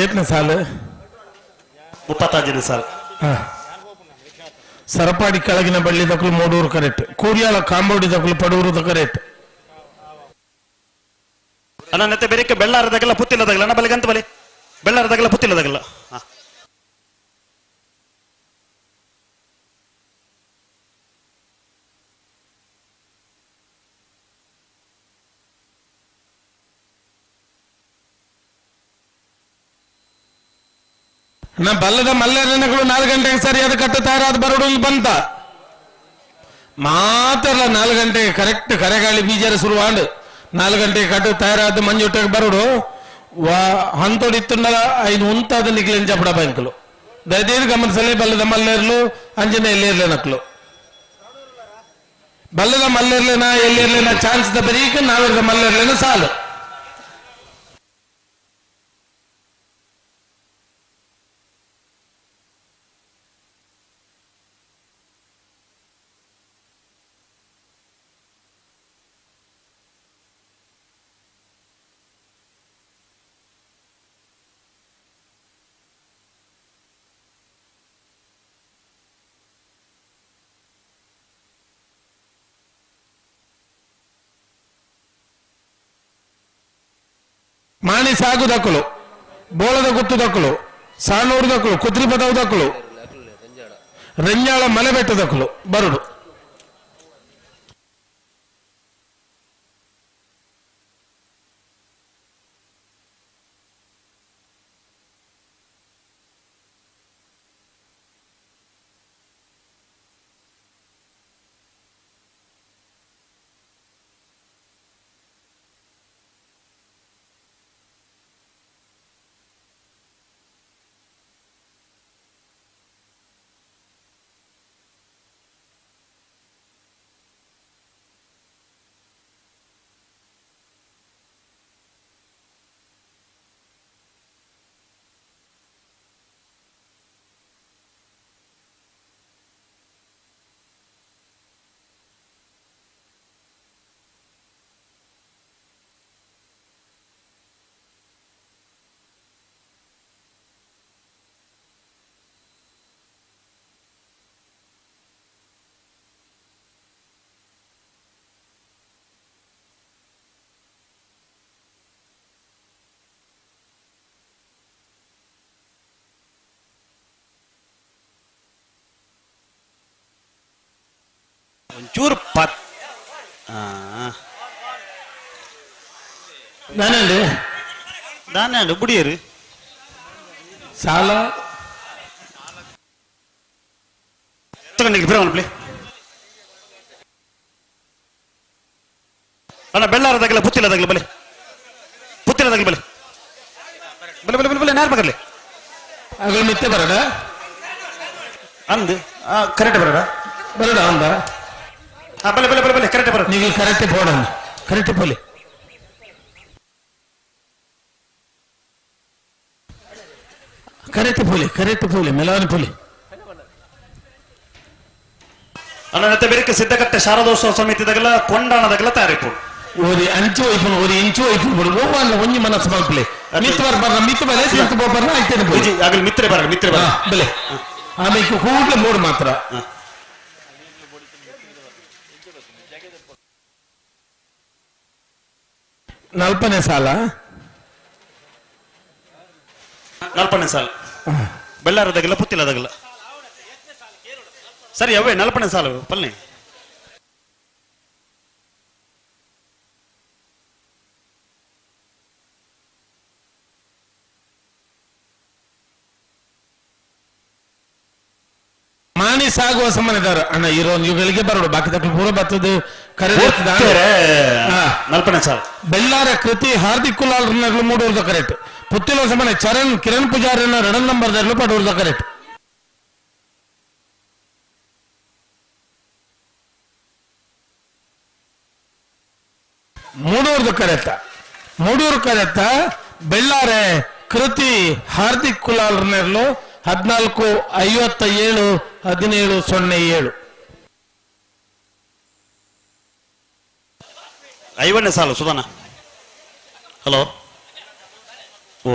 ಏತ್ನ ಸಾಲು 35ನೇ ಸಾಲು. ಸರಪಾಡಿ ಕೆಳಗಿನ ಬಳ್ಳಿ ದಕ್ಕಲು ಮೂಡೂರು ಕರೆಕ್ಟ್. ಕೂರ್ಯಾಳ ಕಾಂಬೋಡಿ ದಕ್ಕಲು ಪಡೂರು ಕರೆಕ್ಟ್. ಅಣ್ಣ ನೆತ್ತೆ ಬೆರಿಕೆ ಬೆಳ್ಳಾರದಾಗೆಲ್ಲ ಪುತ್ತಿಲ್ಲದಾಗಲ್ಲ ಅಣ್ಣ ಬಲಿಗಂತ ಬಲಿ ಬೆಳ್ಳಾರದಾಗೆಲ್ಲ ಪುತ್ತಿಲ್ಲದಾಗಲ್ಲ ಬಲ್ಲದ ಮಲ್ಲೆರನೆಗಳು 4 ಗಂಟೆಗೆ ಸರಿಯಾದ ಕಟ್ಟು ತಯಾರಾದ ಬರಡು ಬಂತ ಮಾತ್ರ 4 ಗಂಟೆಗೆ ಕರೆಕ್ಟ್ ಕರೆಗಾಳಿ ಬೀಜರ ಶುರುವಾಂಡು 4 ಗಂಟೆಗೆ ಕಟ್ಟು ತಯಾರಾದ ಮಂಜುಟ್ಟೆಗೆ ಬರಡು ಹಂತೋಡಿತ್ತುಂಡ 5 ಉಂತಾದ ನಿಗ್ಲಿನ ಚಪಡ ಬ್ಯಾಂಕಲು ದಯದೇವಿ ಗಮನಿಸಲೇ ಬಲ್ಲದ ಮಲ್ಲೇರ್ಲು ಅಂಜನೆ ಎಲ್ಲಿರ್ಲೆ ನಕ್ಲು ಬಲ್ಲದ ಮಲ್ಲೇರ್ಲೆನ ಎಲ್ಲಿರ್ಲೆನ ಚಾನ್ಸ್ ದ ಬರೀಕ ನಾವಿರದ ಮಲ್ಲೇರ್ಲೆನ ಸಾಲು. ಮಾಣಿ ಸಾಗು ದಕ್ಕಲು ಬೋಳದ ಗುತ್ತು ದಕ್ಕಲು ಸಾಣೂರು ದಕ್ಕಲು ಕುದ್ರಿ ಪದವು ದಕ್ಕಲು ರೆಂಜಾಳ ಮಲೆಬೆಟ್ಟ ದಕ್ಕಲು ಬರುಡು ಒಂಚೂರು ದಾನಂಡು ಬುಡಿಯರು ಸಾಲ ಪ್ಲೇ ಅಣ್ಣ ಬೆಳ್ಳಾರದಾಗಲ್ಲ ಪುತ್ತಿಲ್ಲದಾಗಲ್ಲ ಬಲೆ ಪುತ್ತಿಲ್ಲದಾಗಲಿ ಬಲೆ ಬಲೆ ಬಲೆ ಬಲೆ ಬಲೆ ನಾರು ಬರಲಿ ಅಗಳ ಮಿತ್ತೆ ಬರಡ ಅಂದು ಕರೆಕ್ಟ್ ಬರಡ ಬರಡ ಅಂದ ಬಲೆ ಬಲೆ ಬಲೆ ಬಲೆ ಕರೆಕ್ಟ್ ಬರ ನೀವು ಕರೆಕ್ಟ್ ಪೋಡ ಕರೆಕ್ಟ್ ಪೋಲಿ ಕರೆಕ್ಟ್ ಪೋಲಿ ಮೆಲವನಿ ಪೋಲಿ ಅನ್ನ ಬೇರೆ ಸಿದ್ಧಕಟ್ಟೆ ಶಾರದೋತ್ಸವ ಸಮಿತಿದಾಗಲ್ಲ ಕೊಂಡಾಣದಾಗಲ್ಲ ತಯಾರಿಪು ஒரு 5 வைப்பு ஒரு இன்ச்சு வைப்பு போடுவோம் அந்த கொஞ்சம் மனசு மாப்பிளே மித்து ಬರ್ಬಾರ ಮಿತ್ತು ಬಲೆ ಸಿತ್ತು ಬರ್ಬಾರ ಆಯ್ತೇನೆ ಬುಜಿ ಆಗಲಿ ಮಿತ್ರ ಬರ ಬಲೆ ಆಮೇಲೆ ಕೂಡ್ಲೆ ಮೂಡು ಮಾತ್ರ ನಲ್ಪನೆ ಸಾಲ ಬೆಳ್ಳಾರದಾಗಲ್ಲ ಪುತ್ತಿಲ್ಲದಾಗಲ್ಲ ಸರಿ ಅವೇ ನಲ್ಪನೆ ಸಾಲು ಪಲ್ಲೆ ಮಾನಿ ಸಾಗುವ ಸಂಬಂಧಿದಾರ ಅಣ್ಣ ಇರೋ ಇವುಗಳಿಗೆ ಬರೋಡು ಬಾಕಿ ತಕ್ಕ ಪೂರ ಬರ್ತದೆ ನಲ್ಪನೆ ಸಾಲು ಬೆಳ್ಳಾರ ಕೃತಿ ಹಾರ್ದಿಕ್ ಕುಲಾಲ್ ಮೂಡುವುದು ಕರೆಕ್ಟ್ ಪುತ್ತಿಲ ಸಂಬಂಧ ಚರಣ್ ಕಿರಣ್ ಪೂಜಾರಿ ಎರಡನೇ ನಂಬರ್ ಪಡುವುದು ಕರೆಕ್ಟ್ ಮೂಡೂರು ಕರೆತ್ತ ಬೆಳ್ಳಾರೆ ಕೃತಿ ಹಾರ್ದಿಕ್ ಕುಲಾಲ್ 14571707 ಐವನ್ನೇ ಸಾಲು ಸುಧಾನ ಹಲೋ ಓ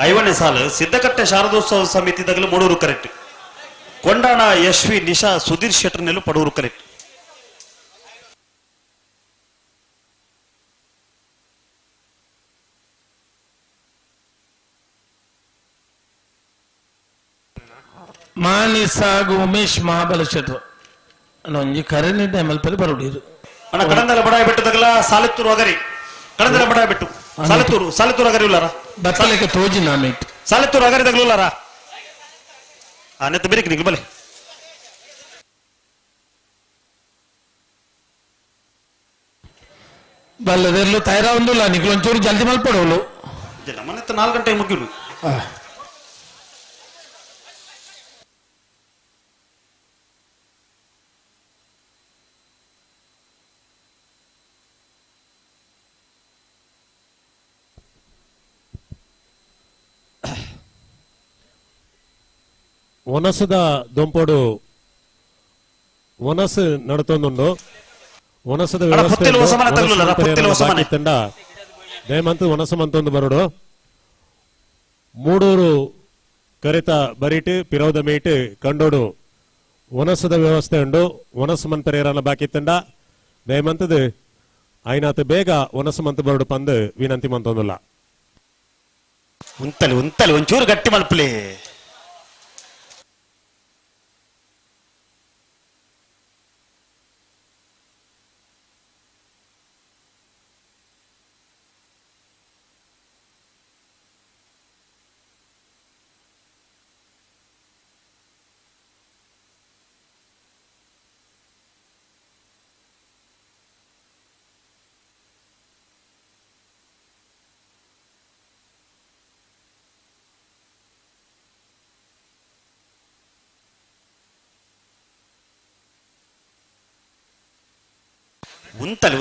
ಐವನ್ನೇ ಸಾಲು ಸಿದ್ಧಕಟ್ಟೆ ಶಾರದೋತ್ಸವ ಸಮಿತಿದಾಗಲೂ ಮೂಡೂರು ಕರೆಕ್ಟ್ ಕೊಂಡಾಣ ಯಶ್ವಿ ನಿಶಾ ಸುಧೀರ್ ಶೆಟ್ಟರ್ನೆಲ್ಲೂ ಪಡೂರು ಕರೆಕ್ಟ್ ಮಾನಿ ಸಾಗು ಉಮೇಶ್ ಮಹಾಬಲ ಶೆಟ್ರು ಒಂಜಿ ಕರೆನಿ ಟೈಮಲ್ಲಿ ಪರಿ ಬರೋಡಿರು ಅಣ್ಣ ಕಡಂದಲ ಬಡಾಯ ಬೆಟ್ಟದಾಗಲ್ಲ ಸಾಲಿತ್ತೂರು ಅಗರಿ ಕಡಂದಲ ಬಡಾಯ ಬೆಟ್ಟು ಸಾಲಿತ್ತೂರು ಅಗರಿ ಉಲ್ಲಾರ ಬತ್ತಲಿಕ್ಕೆ ತೋಜಿ ನಾಮೇಟ್ ಸಾಲಿತ್ತೂರು ಅಗರಿದಾಗಲೂ ಉಲ್ಲಾರ ನೆತ್ತ ಬೇರೆ ನಿಗ್ಲು ಬಲೆ ಬಲ್ಲದೆಲ್ಲೂ ತಯಾರ ಒಂದಿಲ್ಲ ನಿಗ್ಲು ಒಂಚೂರು ಜಲ್ದಿ ಮಲ್ಪಡೋಳು ನಮ್ಮನೆತ್ತ 4 ಗಂಟೆ ಮುಗಿಲು ಒನಸದ ದೊಂಪೋಡು ಒನಸು ನಡತೊಂದುಂಡು ಒನಸದ ವ್ಯವಸ್ಥೆ ತಂಡ ದಯಮಂತು ಒನಸ ಮಂತೊಂದು ಬರೋಡು ಮೂಡೂರು ಕರೆತ ಬರೀಟ್ ಪಿರೋದ ಮೀಟ್ ಕಂಡೋಡು ಒನಸದ ವ್ಯವಸ್ಥೆ ಉಂಡು ಒನಸು ಮಂತರೇರನ್ನ ಬಾಕಿ ತಂಡ ದಯಮಂತದು ಐನಾತ್ ಬೇಗ ಒನಸು ಮಂತ್ ಬರೋಡು ಪಂದು ವಿನಂತಿ ಮಂತೊಂದುಲ್ಲ ಉಂತಲಿ ಒಂಚೂರು ಗಟ್ಟಿ ಮಲ್ಪಲಿ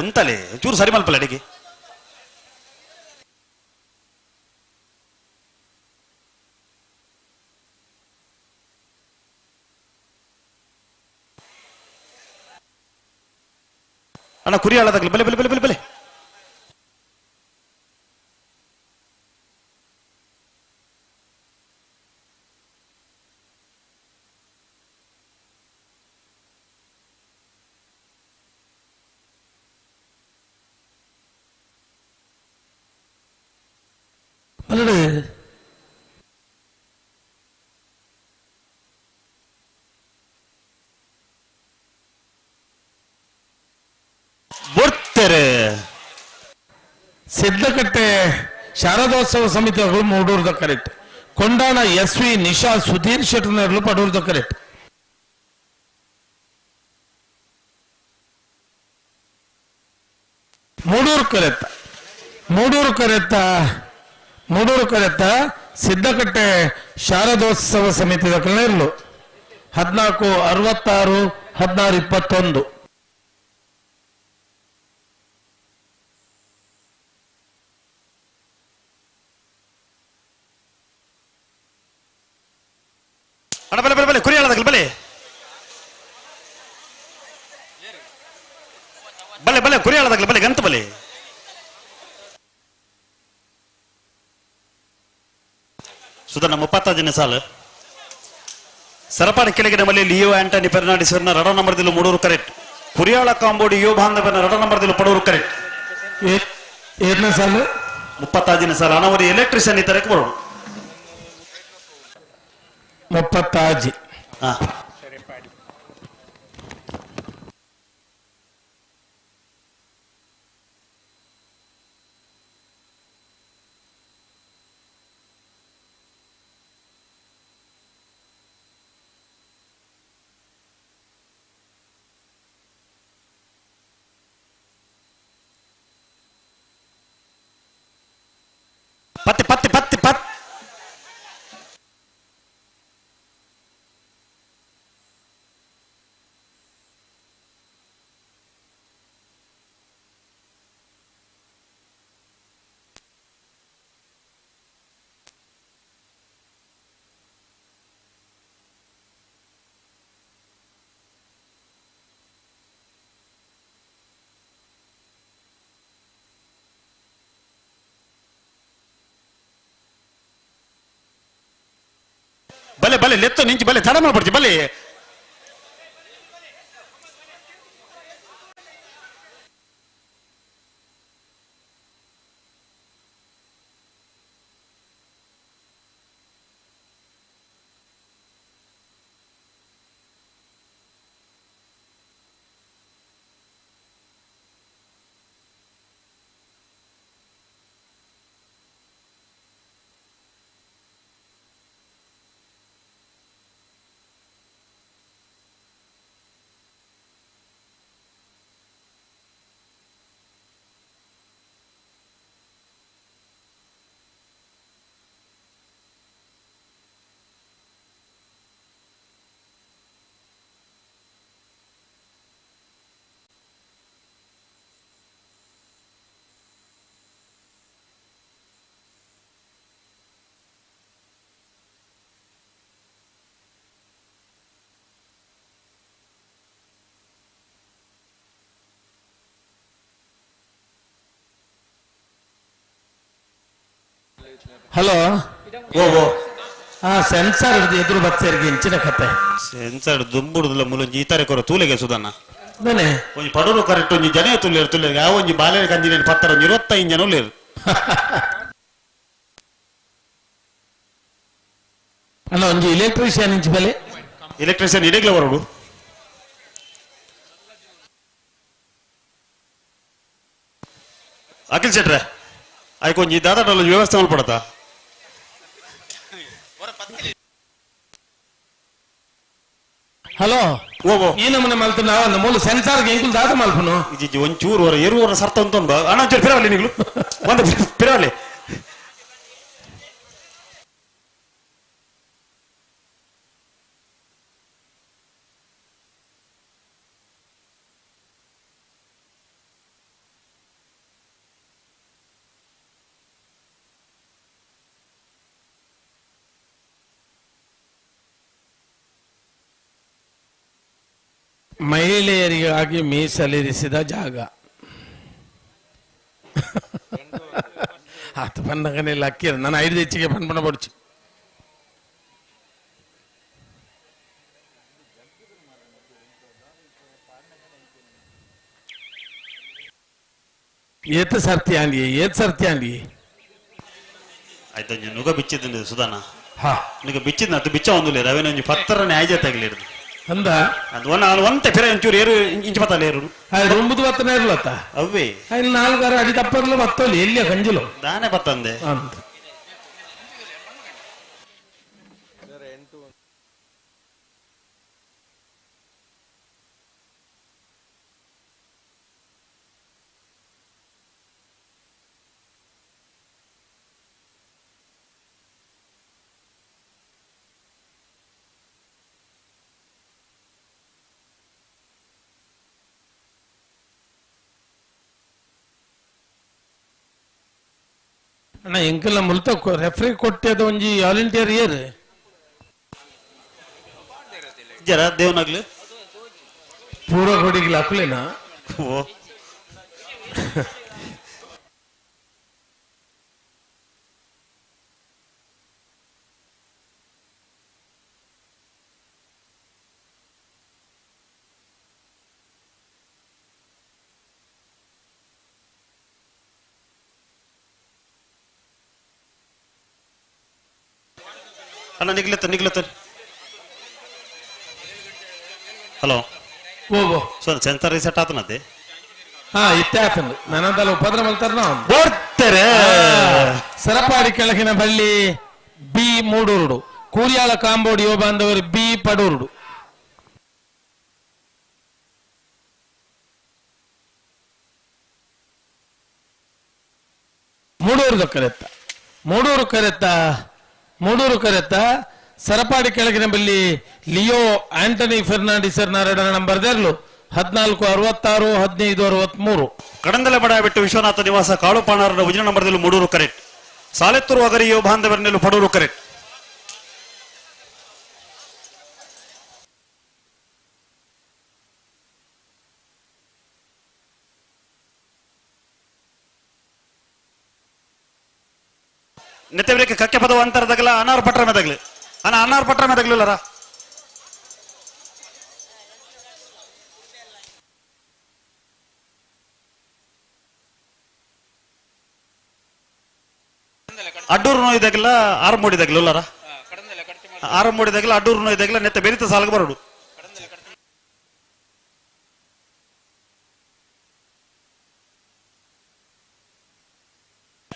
ಉಂತಲೆ ಚೂರು ಸರಿ ಮಲ್ಪಲ್ಲ ಅಡಿಗೆ ಅಣ್ಣ ಕುರಿ ಹಾಳದಾಗ್ಲಿ ಬಲೆ ಬಲೆ ಬಲೆ ಬಲೆ ಬಲೆ ಅಲ್ಲಡೆ ಸಿದ್ದಕಟ್ಟೆ ಶಾರದೋತ್ಸವ ಸಮಿತಿಗಳು ಮೂಡೂರ್ದ ಕರೆಕ್ಟ್. ಕೊಂಡಾಣ SV ನಿಶಾ ಸುಧೀರ್ ಶೆಟ್ಟರ್ನರ್ಲು ಪಡೂರ್ದ ಕರೆಕ್ಟ್. ಮೂಡೂರು ಕರೆತ್ತ ಸಿದ್ದಕಟ್ಟೆ ಶಾರದೋತ್ಸವ ಸಮಿತಿದ ಕಳೆಯಲು 14, 66, 16, 21. ಬಲೆ ಕುರಿಯಾಳದಾಗಲಿ ಬಲೆ ಬಲೆ ಬಲೆ ಕುರಿಯಾಳದಾಗಲಿ ಬಲೆ ಗಂತ ಬಲೆ ಸುಧನ 30ನೇ ಸಾಲು ಸರಪಾಡಿ ಕೆಳಗಿನ ಮಲೆ ಲಿಯೋ ಆಂಟನಿ ಫೆರ್ನಾಂಡಿಸ್ನ ರಡ ನಂಬರ್ದಿಲು ಮೂಡೂರು ಕರೆಕ್ಟ್. ಕುರಿಯಾಳ ಕಾಂಬೋಡಿ ಯೋ ಬಾಂಧವನ ರಡ ನಂಬರ್ದಿಲು ಪಡೂರು ಕರೆಕ್ಟ್. 7ನೇ ಸಾಲು 30ನೇ ಸಾಲು ಅನವರಿ ಎಲೆಕ್ಟ್ರಿಷಿಯನ್ ಈ ತರಕ್ಕೆ ಬರೋದು 30. ಪತ್ತಿ ಪತ್ತಿ ಪತ್ತಿ ಪತ್ ಬಲೆ ಬಲೆ ಲೆತ್ತು ನಿಂಚು ಬಲೆ ತಡ ಮಾಡ್ಬಿಡ್ತಿ ಬಲೆ ಹಲೋ ಓ ಸೆನ್ಸಾರ್ ಎದುರು ಬಚ್ಚರಿಗೆ ಇಂಚಿನ ಕತೆ ಸೆನ್ಸಾರ್ ದುಂಬುಡುದಿಲ್ಲ ಮುಲಂಜಿ ಈ ತರ ಕೊರ ತೂಲೆಗೆ ಸುಧನ ಬನೆ ಒಂಜಿ ಪಡೂರು ಕರೆಕ್ಟ್ ಒಂಜಿ ಜನ ತುಲ್ಲೇರು ಯಾವ ಒಂಜಿ ಬಾಲೆ ಕಂಜಿನ ಪತ್ತರ 25 ಜನ ಉಳ್ಳೇರು ಅಲ್ಲ ಒಂಜಿ ಎಲೆಕ್ಟ್ರಿಷಿಯನ್ ಇಂಚಿ ಬಲೆ ಎಲೆಕ್ಟ್ರಿಷಿಯನ್ ಇಡಗ್ಲ ಬರೋಡು ಅಖಿಲ್ ಶೆಟ್ರೆ ಆಯ್ಕೊಂಜಿ ದಾದಾಟಲ್ಲ ವ್ಯವಸ್ಥೆ ಮಾಡ್ಕೊಡತ್ತಾ ಹಲೋ ಈ ನಮ್ಮನೆ ಮಲ್ತು ನಾವು ಮೂಲ ಸೆನ್ಸಾರ್ಗೆ ಎಂಕುಲ್ ದಾದ ಮಲ್ಪನು ಇಜ್ಜಿ ಒಂಚೂರು ವರ ಎರುವರ ಸರ್ತ ಅಂತ ಅಣ್ಣ ಒಂಚೂರು ಪಿರವಲ್ಲಿ ನೀಗಳು ಒಂದು ಪಿರವಲ್ಲಿ ಮಹಿಳೆಯರಿಗಾಗಿ ಮೀಸಲಿರಿಸಿದ ಜಾಗ ಆತ ಬಂದಗನೇ ಲಕ್ಕಿರ ನಾನು 5 ಹೆಚ್ಚಿಗೆ ಪನ್ಪಣ ಪಡ್ಚು ಏತ್ ಸರ್ತಿ ಆಂಡಿ ಆಯ್ತು ನುಗ ಬಿಚ್ಚಿದ್ದು ಸುಧಾನ ನಿಗ ಬಿಚ್ಚಿದ್ ನತ್ತು ಬಿಚ್ಚ ಒಂದು ರವೇನ ಒಂಜಿ ಪತ್ತರನೇ ಆಯ್ಜ ತಗಲಿಡ್ದು ಅಂದ ಅದು ಒಂತೆ ಫಿರ ಒಂಚೂರು ಏರು ಇಂಚು ಬತ್ತಲ್ಲ ಏರು ಅದು 9 ಬತ್ತನೇ ಇರ್ಲತ್ತ ಅವೇ ಅಲ್ಲಿ 4 ಅಡಿ ತಪ್ಪರ್ಲು ಬತ್ತಲ್ಲಿ ಎಲ್ಲಿಯ ಕಂಜಿಲು ದಾನೆ ಬತ್ತಂದೆ ಅಂತ ಅಣ್ಣ ಎಂಕಲ್ನ ಮುಲ್ತ ರೆಫ್ರಿ ಕೊಟ್ಟದ ಒಂಜಿ ವಾಲಂಟಿಯರ್ ಏರ್ ಜರ ದೇವನಾಗ್ಲಿ ಪೂರ ಕೊಡಿಗ್ಲ ಹಾಕ್ಲೇನಾ ಓ ಅಣ್ಣ ನಿಗ್ಲತ್ತ ಹಲೋ ಓ ಸೆನ್ಸರ್ ರಿಸೆಟ್ ಆತನತ್ತೆ ಹಾ ಇತ್ತೆ ಆತಂದು ನನ್ನದಲ್ಲ ಉಪದ್ರ ಮಲ್ತಾರ ಬರ್ತಾರೆ ಸರಪಾಡಿ ಕೆಳಗಿನ ಬಳ್ಳಿ ಬಿ ಮೂಡೂರುಡು ಕೂರ್ಯಾಳ ಕಾಂಬೋಡಿ ಯುವ ಬಾಂಧವರು ಬಿ ಪಡೂರುಡು ಮೂಡೂರು ಕರೆತ್ತ ಸರಪಾಡಿ ಕೆಳಗಿನ ಬಲ್ಲಿ ಲಿಯೋ ಆಂಟನಿ ಫೆರ್ನಾಂಡಿಸರ್ ನಾರಾಯಣ ನಂಬರ್ 1466 1563 ಕಡಂದಲೆ ಬಡ ಬಿಟ್ಟು ವಿಶ್ವನಾಥ ನಿವಾಸ ಕಾಳುಪಾಣಾರರ ಉಜಿನ ನಂಬರ್ದಲ್ಲಿ ಮೂಡೂರು ಕರೆಕ್ಟ್ ಸಾಲೆತ್ತೂರು ಅಗರಿಯೋ ಬಾಂಧವರನೆಲ್ಲೂ ಪಡೂರು ಕರೆಕ್ಟ್ ನೆತ್ತವರಿಗೆ ಕಕ್ಕೆ ಪದವ ಅಂತರದಾಗಲ ಅನಾರ್ ಪಟ್ರ ಮೇದಾಗ್ಲಿ ಅನಾರ್ ಪಟ್ರ ಮೇದಾಗ್ಲಿಲ್ಲರ ಅಡ್ಡೂರು ನೋಯ್ದಾಗಿಲ್ಲ ಆರು ಮೂಡಿದಾಗಿಲ್ಲ ಇಲ್ಲರ ಆರು ಮೂಡಿದಾಗಿಲ್ಲ ಅಡ್ಡೂರು ನೋಯ್ದಾಗಿಲ್ಲ ನೆತ್ತ ಬೆರಿತ ಸಾಲಗ ಬರೋಡು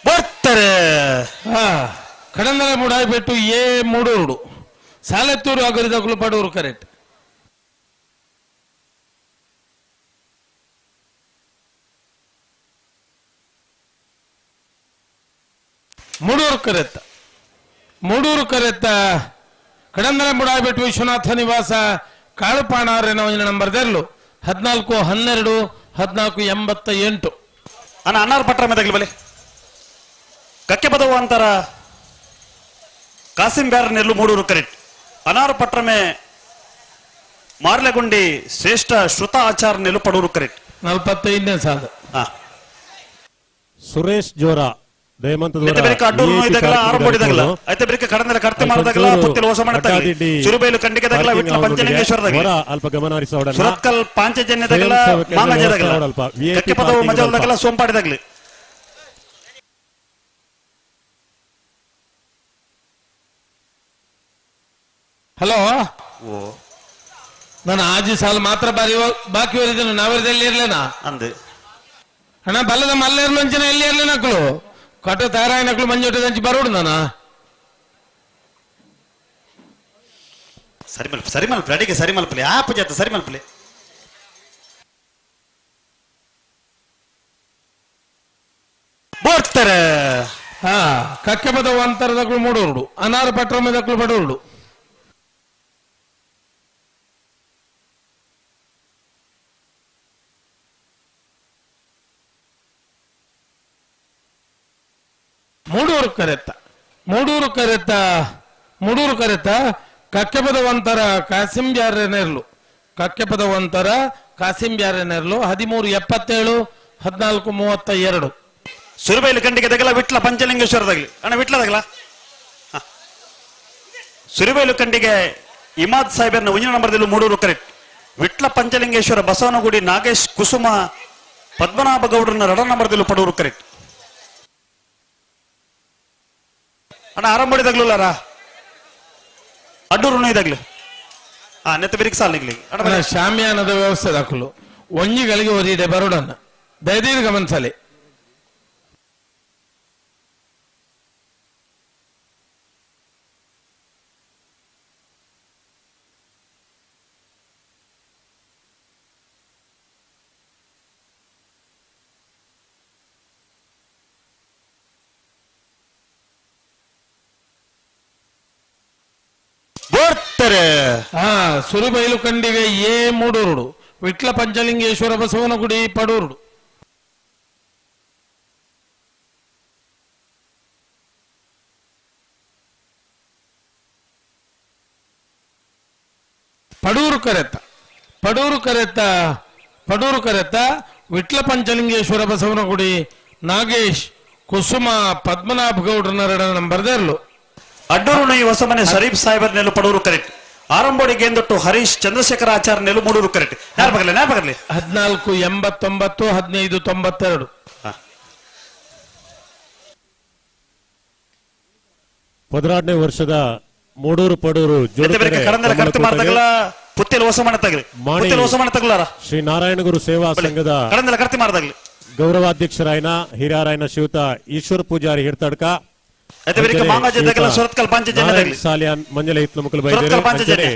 ಬರ್ತಾರೆ ಕಡಂದಲೆ ಮುಡಾಯ್ಬಿಟ್ಟು ಎ ಮೂಡೂರುಡು ಸಾಲೆತ್ತೂರು ಅಗರಿದಗಳು ಪಡೂರು ಕರೆಕ್ಟ್ ಮೂಡೂರು ಕರೆತ್ತ ಕಡಂದಲೆ ಮುಡಾಯ್ಬಿಟ್ಟು ವಿಶ್ವನಾಥ ನಿವಾಸ ಕಾಳುಪಾಣಾರಿನ ನಂಬರ್ 14 12 1488 ಅನಾರ್ ಪಟ್ರ ಮೇದಾಗ್ಲಿ ಬಲೆ ಕಕ್ಕೆ ಪದವು ಅಂತರ ಕಾಸಿಂ ಬ್ಯಾರ ನೆಲ್ಲು ಮೂಡೂರು ಕರೆಕ್ಟ್ ಅನಾರು ಪಟ್ರಮೆ ಮಾರ್ಲೆಗುಂಡಿ ಶ್ರೇಷ್ಠ ಶ್ರುತ ಆಚಾರ ನೆಲ್ಲು ಪಡೂರು ಕರೆಕ್ಟ್ 45ನೇ ಸಾಲ ಸುರೇಶ್ ಜೋರ ಅಡ್ಡೂರು ನೋಯ್ದಾಗಲ ಆರು ಮೂಡಿದಾಗಲ ಐತೆ ಬೇರೆ ಕಡಂದಲೆ ಕರ್ತೆ ಮಾರದಾಗಲ ಪುತ್ತಿಲು ಹೊಸ ಮಾಡತಾಗಲಿ ಸುರುಬೇಲು ಕಂಡಿಗೆದಾಗಲ ವಿಟ್ಲ ಪಂಚಲಿಂಗೇಶ್ವರದಾಗಲಿ ಅಲ್ಪ ಗಮನ ಹರಿಸೋಣ ಸುರತ್ಕಲ್ ಪಾಂಚಜನ್ಯದಾಗಲ ಮಾಂಗಜದಾಗಲ ಕಕ್ಕೆ ಪದವು ಮಜಲ್ದಾಗಲ ಸೋಂಪಾಡಿದಾಗಲಿ ಹಲೋ ನಾನು ಆಜಿ ಸಾಲ ಮಾತ್ರ ಬಾಕಿ ಓದಿದ್ದೇನೆ ನಾವರದಲ್ಲಿ ಇರ್ಲೇನಾ ಅಂದೆ ಅಣ್ಣ ಬಲ್ಲದ ಮಲ್ಲೇರ್ಲಂಚಿನ ಎಲ್ಲಿ ಇರ್ಲಿ ನಕ್ಳು ಕಟ ತಾರಾಯ ನಕ್ಳು ಮಂಜೋಟದಂಚಿ ಬರೋಡು ನಾನ ಸರಿ ಮಲ್ಪಲೆ ಅಡಿಗೆ ಸರಿ ಮಲ್ಪಲೆ ಆ ಪೂಜಾತ ಸರಿ ಮಲ್ಪಲೆ ಬರ್ತಾರೆ ಕಕ್ಕೆ ಪದವು ಅಂತರದಕ್ಳು ಮೂಡೋರುಡು ಅನಾರು ಪಟ್ರಮದಕ್ಳು ಬಡೋರುಡು ಮೂಡೂರು ಕರೆತ್ತ ಕಕ್ಕೆ ಪದವಂತರ ಕಾಸಿಂ ಬ್ಯಾರೆನೆರ್ಲು ಕಕ್ಕೆ ಪದವಂತರ ಕಾಸಿಂ ಬ್ಯಾರೆನೆರ್ಲು 1377 1432 ಸುರುಬೈಲು ಕಂಡಿಗೆದಾಗಲ ವಿಟ್ಲ ಪಂಚಲಿಂಗೇಶ್ವರದಾಗಲಿ ಅಣ್ಣ ವಿಟ್ಲದಾಗಲ ಸುರುಬೈಲು ಕಂಡಿಗೆ ಇಮಾದ್ ಸಾಹೇಬರ್ನ ಉಂಜಿನ ನಂಬರ್ದಲ್ಲಿ ಮೂಡೂರು ಕರೆಕ್ಟ್ ವಿಟ್ಲ ಪಂಚಲಿಂಗೇಶ್ವರ ಬಸವನಗುಡಿ ನಾಗೇಶ್ ಕುಸುಮ ಪದ್ಮನಾಭ ಗೌಡ್ರನ್ನ ರಡ ನಂಬರ್ದಲ್ಲಿ ಪಡೂರು ಕರೆಕ್ಟ್ ಅಣ್ಣ ಆರಂಭಡಿದಾಗ್ಲೂ ಅಡ್ಡೂರು ನೋಯ್ದಾಗ್ಲು ನೆತ್ತ ಬೆರಿಕ್ ಸಾಲಿಗ್ಲಿ ಶಾಮ್ಯಾನದ ವ್ಯವಸ್ಥೆ ದಾಖಲು ಒಂಜಿಗಳಿಗೆ ಒರಿದೆ ಬರೋಡನ್ನ ದಯದೀರ್ ಗಮನಿಸಲಿ. ಸುರುಬೈಲು ಕಂಡಿಗೆ ಎ ಮೂಡೂರುಡು ವಿಟ್ಲ ಪಂಚಲಿಂಗೇಶ್ವರ ಬಸವನಗುಡಿ ಪಡೂರುಡು. ಪಡೂರು ಕರೆತ್ತ ವಿಟ್ಲ ಪಂಚಲಿಂಗೇಶ್ವರ ಬಸವನಗುಡಿ ನಾಗೇಶ್ ಕುಸುಮ ಪದ್ಮನಾಭ ಗೌಡ್ರನ್ನ ನಂಬರ್ದೇರ್ಲು. ಅಡ್ಡೂರು ನೈ ಹೊಸಮನೆ ಶರೀಫ್ ಸಾಹೇಬರ್ ನೆಲು ಪಡೂರು ಕರೆಕ್ಟ್. ಆರಂಬೋಡಿ ಗೇಂದೊಟ್ಟು ಹರೀಶ್ ಚಂದ್ರಶೇಖರ ಆಚಾರ್ಯ ನೆಲು ಮೂಡೂರು ಕರೆಕ್ಟ್. ನ್ಯಾಪಕರ್ಲಿ 1489 1592. ಪದರಾಡನೇ ವರ್ಷದ ಮೂಡೂರು ಪಡೂರು ಶ್ರೀ ನಾರಾಯಣಗುರು ಸೇವಾ ಸಂಘದ ಗೌರವಾಧ್ಯಕ್ಷರಾಯನ ಹಿರಿಯರಾಯನ ಶ್ರೀಯುತ ಈಶ್ವರ ಪೂಜಾರಿ ಹಿರ್ತಡ್ಕ ಸಾಲಿಯಾನ್ ಮಂಜಲ ಹಿತ್ಲಮುಕಲು ಬೈದೇರು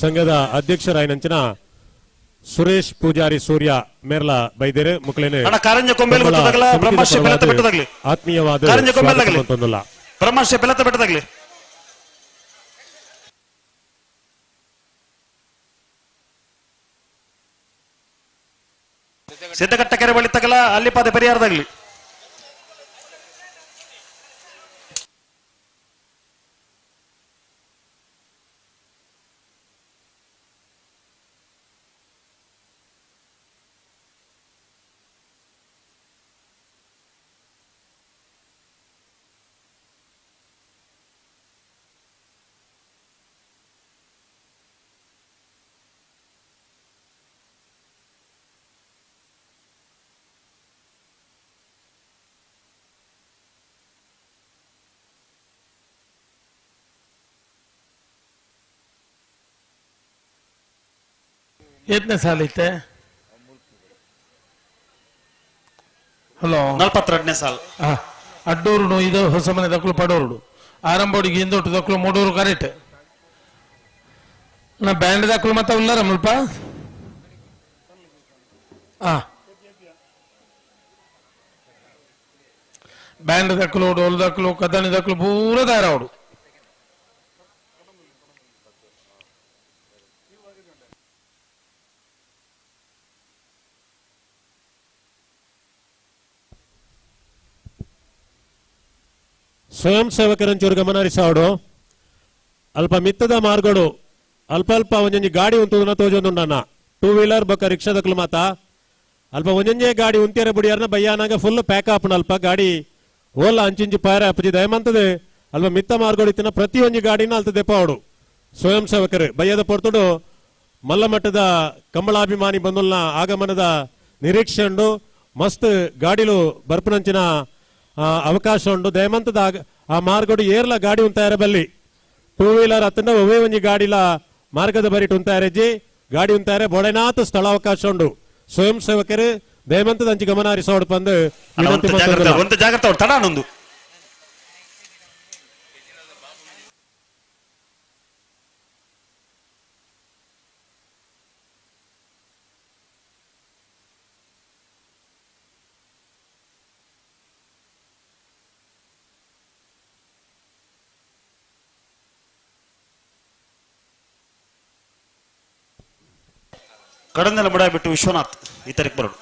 ಸಂಘದ ಅಧ್ಯಕ್ಷರಾಯನಂಚಿನ ಸುರೇಶ್ ಪೂಜಾರಿ ಸೂರ್ಯ ಮೇರ್ಲ ಬೈದೇರು ಮುಕಲೇನೆ ಆತ್ಮೀಯವಾದ ಬ್ರಹ್ಮಶ್ರೀ ಬೆಲತ ಬೆಟ್ಟದಾಗ್ಲಿ ಸಿದ್ದಗಟ್ಟ ಕೆರೆ ಬಳಿ ತಗಲ ಅಲ್ಲಿ ಪಾದ ಪರಿಹಾರದಾಗ್ಲಿ. ಎತ್ತನೇ ಸಾಲೈತೆ? ಹಲೋ 42ನೇ ಸಾಲ. ಅಡ್ಡೂರುಡು ಇದು ಹೊಸ ಮನೆ ದಕ್ಕಲು ಪಡೋರುಡು ಆರಂಬೋಡಿಗೆ ಹಿಂದೊಟ್ಟು ದಕ್ಕಲು ಮೂಡೂರು ಕರೆಕ್ಟ್. ನಾ ಬ್ಯಾಂಡ್ ದಕ್ಕಲು ಮತ್ತೆ ಉಳ್ಳಾರ ಮುಲ್ಪ ಬ್ಯಾಂಡ್ ದಕ್ಕಲು ಡೋಲ್ ದಕ್ಕಲು ಕದನಿ ದಕ್ಕಲು ಪೂರ ದಾರಾವಡು. ಸ್ವಯಂ ಸೇವಕರಂಚೂರು ಗಮನಹರಿಸಾವಡು ಅಲ್ಪ ಮಿತ್ತದ ಮಾರ್ಗಡು ಅಲ್ಪ ಅಲ್ಪ ಒಂಜೊಂಜಿ ಗಾಡಿ ಉಂತುದನ್ನ ತೋಜೊಂದುಂಡನ 2 ವೀಲರ್ ಬೊಕ್ಕ ರಿಕ್ಷಾದಕ್ಲು ಮಾತ ಅಲ್ಪ ಒಂಜೊಂಜೆ ಗಾಡಿ ಉಂತಿಯರ ಬುಡಿಯಾರನ ಬಯ್ಯಾನಾಗ ಫುಲ್ ಪ್ಯಾಕ್ ಆಪನ ಅಲ್ಪ ಗಾಡಿ ಓಲ ಅಂಚಿಂಚಿ ಪಾಯರ ಅಪ್ಪಜಿ ದಯಮಂತದೆ ಅಲ್ಪ ಮಿತ್ತ ಮಾರ್ಗಡು ಇತ್ತಿನ ಪ್ರತಿ ಒಂಜಿ ಗಾಡಿನ ಅಲ್ತ ದೆಪ್ಪಾವಡು ಸ್ವಯಂ ಸೇವಕರು ಬಯ್ಯದ ಪೊರ್ತುಡು ಮಲ್ಲ ಮಟ್ಟದ ಕಂಬಳಾಭಿಮಾನಿ ಬಂದುಲ್ನ ಆಗಮನದ ನಿರೀಕ್ಷೆ ಉಂಡು ಮಸ್ತ್ ಗಾಡಿಲು ಬರ್ಪುನಂಚಿನ ಅವಕಾಶ ಉಂಡು ದಯಮಂತದ ಆ ಮಾರ್ಗಡು ಏರ್ಲ ಗಾಡಿ ಉಂತಾಯರ ಬಲ್ಲಿ 2 ವೀಲರ್ ಅತ್ತಂಡ ಒವೇ ಒಂಜಿ ಗಾಡಿಲ ಮಾರ್ಗದ ಬರಿಟ್ ಉಂತಾಯರೆಜ್ಜಿ ಗಾಡಿ ಉಂತಾಯರೆ ಬೊಡೆನಾಥ ಸ್ಥಳ ಅವಕಾಶ ಉಂಡು ಸ್ವಯಂ ಸೇವಕರು ದಯಮಂತದ ಅಂಚಿ ಗಮನ ಹರಿಸೋಡು ಬಂದು ಜಾಗ್ರತೆ ತಡಾನೊಂದು ಕಡನೆಲ್ಲ ಬಡ ಬಿಟ್ಟು ವಿಶ್ವನಾಥ್ ಈ ತಾರೀಕು ಬರೋದು.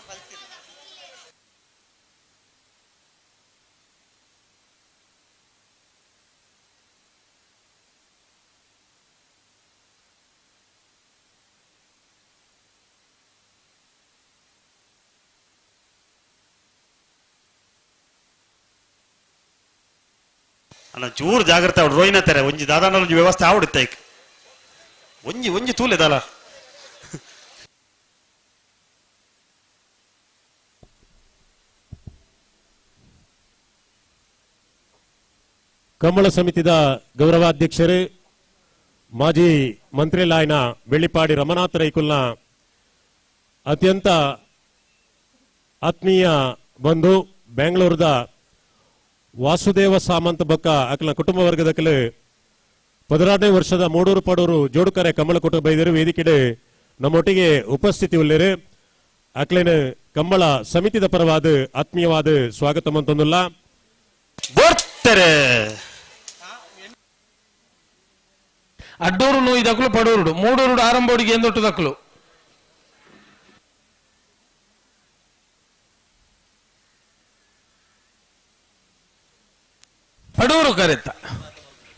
ಅಲ್ಲ ಚೂರು ಜಾಗ್ರತೆ ಅವ್ರು ರೋಯ್ನ ತಾರೆ ಒಂಜಿ ದಾದಾನ ಒಂಜಿ ವ್ಯವಸ್ಥೆ ಆವಡುತ್ತೆ ಈಗ ಒಂಜಿ ಒಂಜಿ ತೂಲೆದಲ್ಲ ಕಂಬಳ ಸಮಿತಿದ ಗೌರವಾಧ್ಯಕ್ಷರು ಮಾಜಿ ಮಂತ್ರಿಲಾಯನ ಬೆಳ್ಳಿಪಾಡಿ ರಮನಾಥ ರೈಕುಲ್ನ ಅತ್ಯಂತ ಆತ್ಮೀಯ ಬಂಧು ಬೆಂಗಳೂರದ ವಾಸುದೇವ ಸಾಮಂತ್ ಬೊಕ್ಕ ಅಕಲ್ನ ಕುಟುಂಬ ವರ್ಗದಕಲು 16ನೇ ವರ್ಷದ ಮೂಡೂರು ಪಡೂರು ಜೋಡುಕರೆ ಕಮ್ಮಳ ಕುಟುಂಬ ಬೈದರು ವೇದಿಕೆಡೆ ನಮ್ಮೊಟ್ಟಿಗೆ ಉಪಸ್ಥಿತಿ ಉಳ್ಳೇರು ಅಕ್ಲೇನ ಕಂಬಳ ಸಮಿತಿದ ಪರವಾದ ಆತ್ಮೀಯವಾದ ಸ್ವಾಗತ ಮಂತೊಂದುಲ್ಲ ಅಡ್ಡೂರು ಇದಕ್ಕಲು ಪಡೂರುಡು ಮೂಡೂರುಡು ಆರಂಬೋಡಿಗೆ ಎಂದೊಟ್ಟು ದಕ್ಕಲು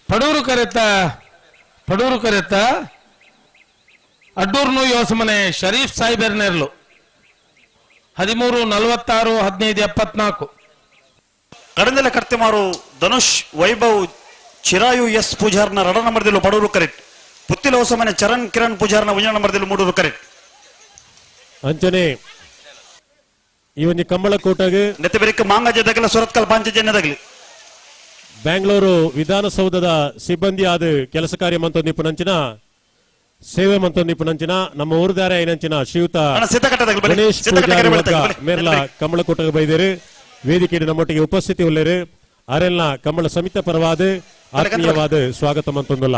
ಪಡೂರು ಕರೆತ ಅಡ್ಡೂರು ಯೋಸಮನೆ ಶರೀಫ್ ಸಾಹಿಬೆರ್ನೆರ್ಲು 13-46-15-74 ಕಡಂದೆಲ ಕರ್ತೆಮಾರು ಧನುಷ್ ವೈಭವ್ ಚಿರಾಯು ಎಸ್ ಪೂಜಾರ್ನ ರಡ ನಂಬರ್ದಿಲು ಪಡೂರು ಕರೆಕ್ಟ್ ಪುತ್ತಿಲ ಹೊಸಮನೆ ಚರಣ್ ಕಿರಣ್ ಪೂಜಾರ್ನ ಉಂಜ ನಂಬರ್ದಿಲು ಮೂಡೂರು ಕರೆಕ್ಟ್ ಅಂಚನೆ ಈ ಒಂದು ಕಂಬಳ ಕೂಟಗೆ ನೆತ್ತಬೆರಿಕ ಮಾಂಗಜದಗಲ ಸುರತ್ಕಲ್ ಪಾಂಚಜನ್ಯದಗಲಿ ಬೆಂಗಳೂರು ವಿಧಾನಸೌಧದ ಸಿಬ್ಬಂದಿ ಆದ ಕೆಲಸ ಕಾರ್ಯ ಮಂತೊಂದಿಪ್ಪುನಂಚಿನ ಸೇವೆ ಮಂತೊಂದಿಪ್ಪುನಂಚಿನ ನಮ್ಮ ಊರುದಾರ ಐನಂಚಿನ ಶ್ರೀಯುತ ಗಣೇಶ್ ಪೂಜಾರಿ ಮೇರ್ಲ ಕಂಬಳ ಕೂಟಗೆ ಬೈದೇರು ವೇದಿಕೆ ನಮ್ಮೊಟ್ಟಿಗೆ ಉಪಸ್ಥಿತಿ ಉಳ್ಳೇರು ಅರೆಲ್ನ ಕಂಬಳ ಸಮಿತ ಪರವಾದ ಆತ್ಮೀಯವಾದ ಸ್ವಾಗತ ಮಂತೊಂದುಲ್ಲ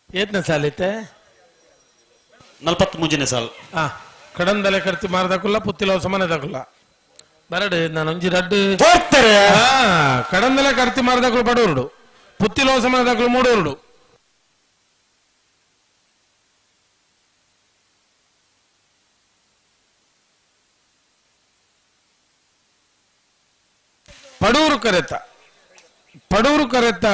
ಏತ್ನ ಸಾಲೈತೆ 43ನೇ ಸಾಲ್ ಕಡಂದಲೆ ಕರ್ತಿ ಮಾರದಕ್ಕಲ್ಲ ಪುತ್ತಿಲ ಸಮಾನದಕ್ಕಲ್ಲ ಬರಡು ನಾನು ಒಂಜಿ ರಡ್ಡು ಕಡಂದಲೆ ಕರ್ತಿ ಮಾರದಕ್ಕಲು ಪಡೂರುಡು ಪುತ್ತಿಲ ಸಮಾನದಕ್ಕಲು ಮೂಡೂರುಡು ಪಡೂರು ಕರೆತ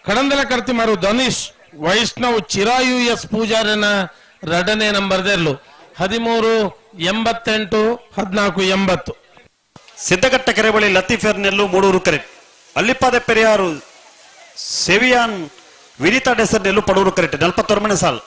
ಕಡಂದಲೆ ಕರ್ತಿ ಮಾರು ಧನುಷ್ ವೈಷ್ಣವ್ ಚಿರಾಯು ಎಸ್ ಪೂಜಾರನ 2ನೇ ನಂಬರ್ದೆರ್ಲು 13-88-14-80 ಸಿದ್ದಗಟ್ಟ ಕೆರೆ ಬಳಿ ಲತೀಫೆರ್ನೆಲ್ಲು ಮೂಡೂರು ಕರೆಕ್ಟ್ ಅಲ್ಲಿಪಾದೆ ಪೆರಿಯಾರು ಸೆವಿಯಾನ್ ವಿನಿತಾ ಡೆಸರ್ನೆಲ್ಲು ಪಡೂರು ಕರೆಕ್ಟ್ 41ನೇ ಸಾಲ್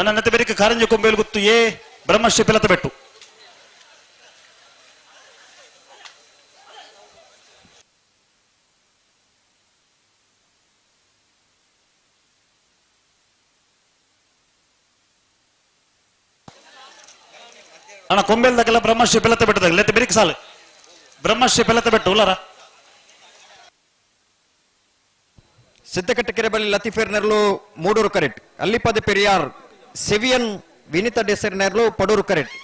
ನನ್ನತೆ ಬೆರಿಕ ಕಾರಂಜಿ ಕೊಂಬೇಲು ಗುತ್ತು ಏ ಬ್ರಹ್ಮಶ್ರೀ ಪಿಲತ ಬೆಟ್ಟು ಅಣ್ಣ ಕೊಂಬೇಲ್ದಾಗೆಲ್ಲ ಬ್ರಹ್ಮಶ್ರೀ ಪಿಲತ ಬೆಟ್ಟದಾಗ ಲೆತ್ತ ಬೆರಿಕ ಸಾಲು ಬ್ರಹ್ಮಶ್ರೀ ಪಿಲತ ಬೆಟ್ಟು ಉಲ್ಲಾರ ಸಿದ್ದಕಟ್ಟ ಕೆರೆ ಬಳಿ ಲತೀಫೆರ್ನೆರ್ಲು ಮೂಡೂರು ಕರೆಕ್ಟ್ ಅಲ್ಲಿಪದೆ ಪೆರಿಯಾರ್ ಸೆವಿಯನ್ ವಿನಿತಾ ಡೆಸರ್ನೆರ್ಲು ಪಡೂರು ಕರೆಕ್ಟ್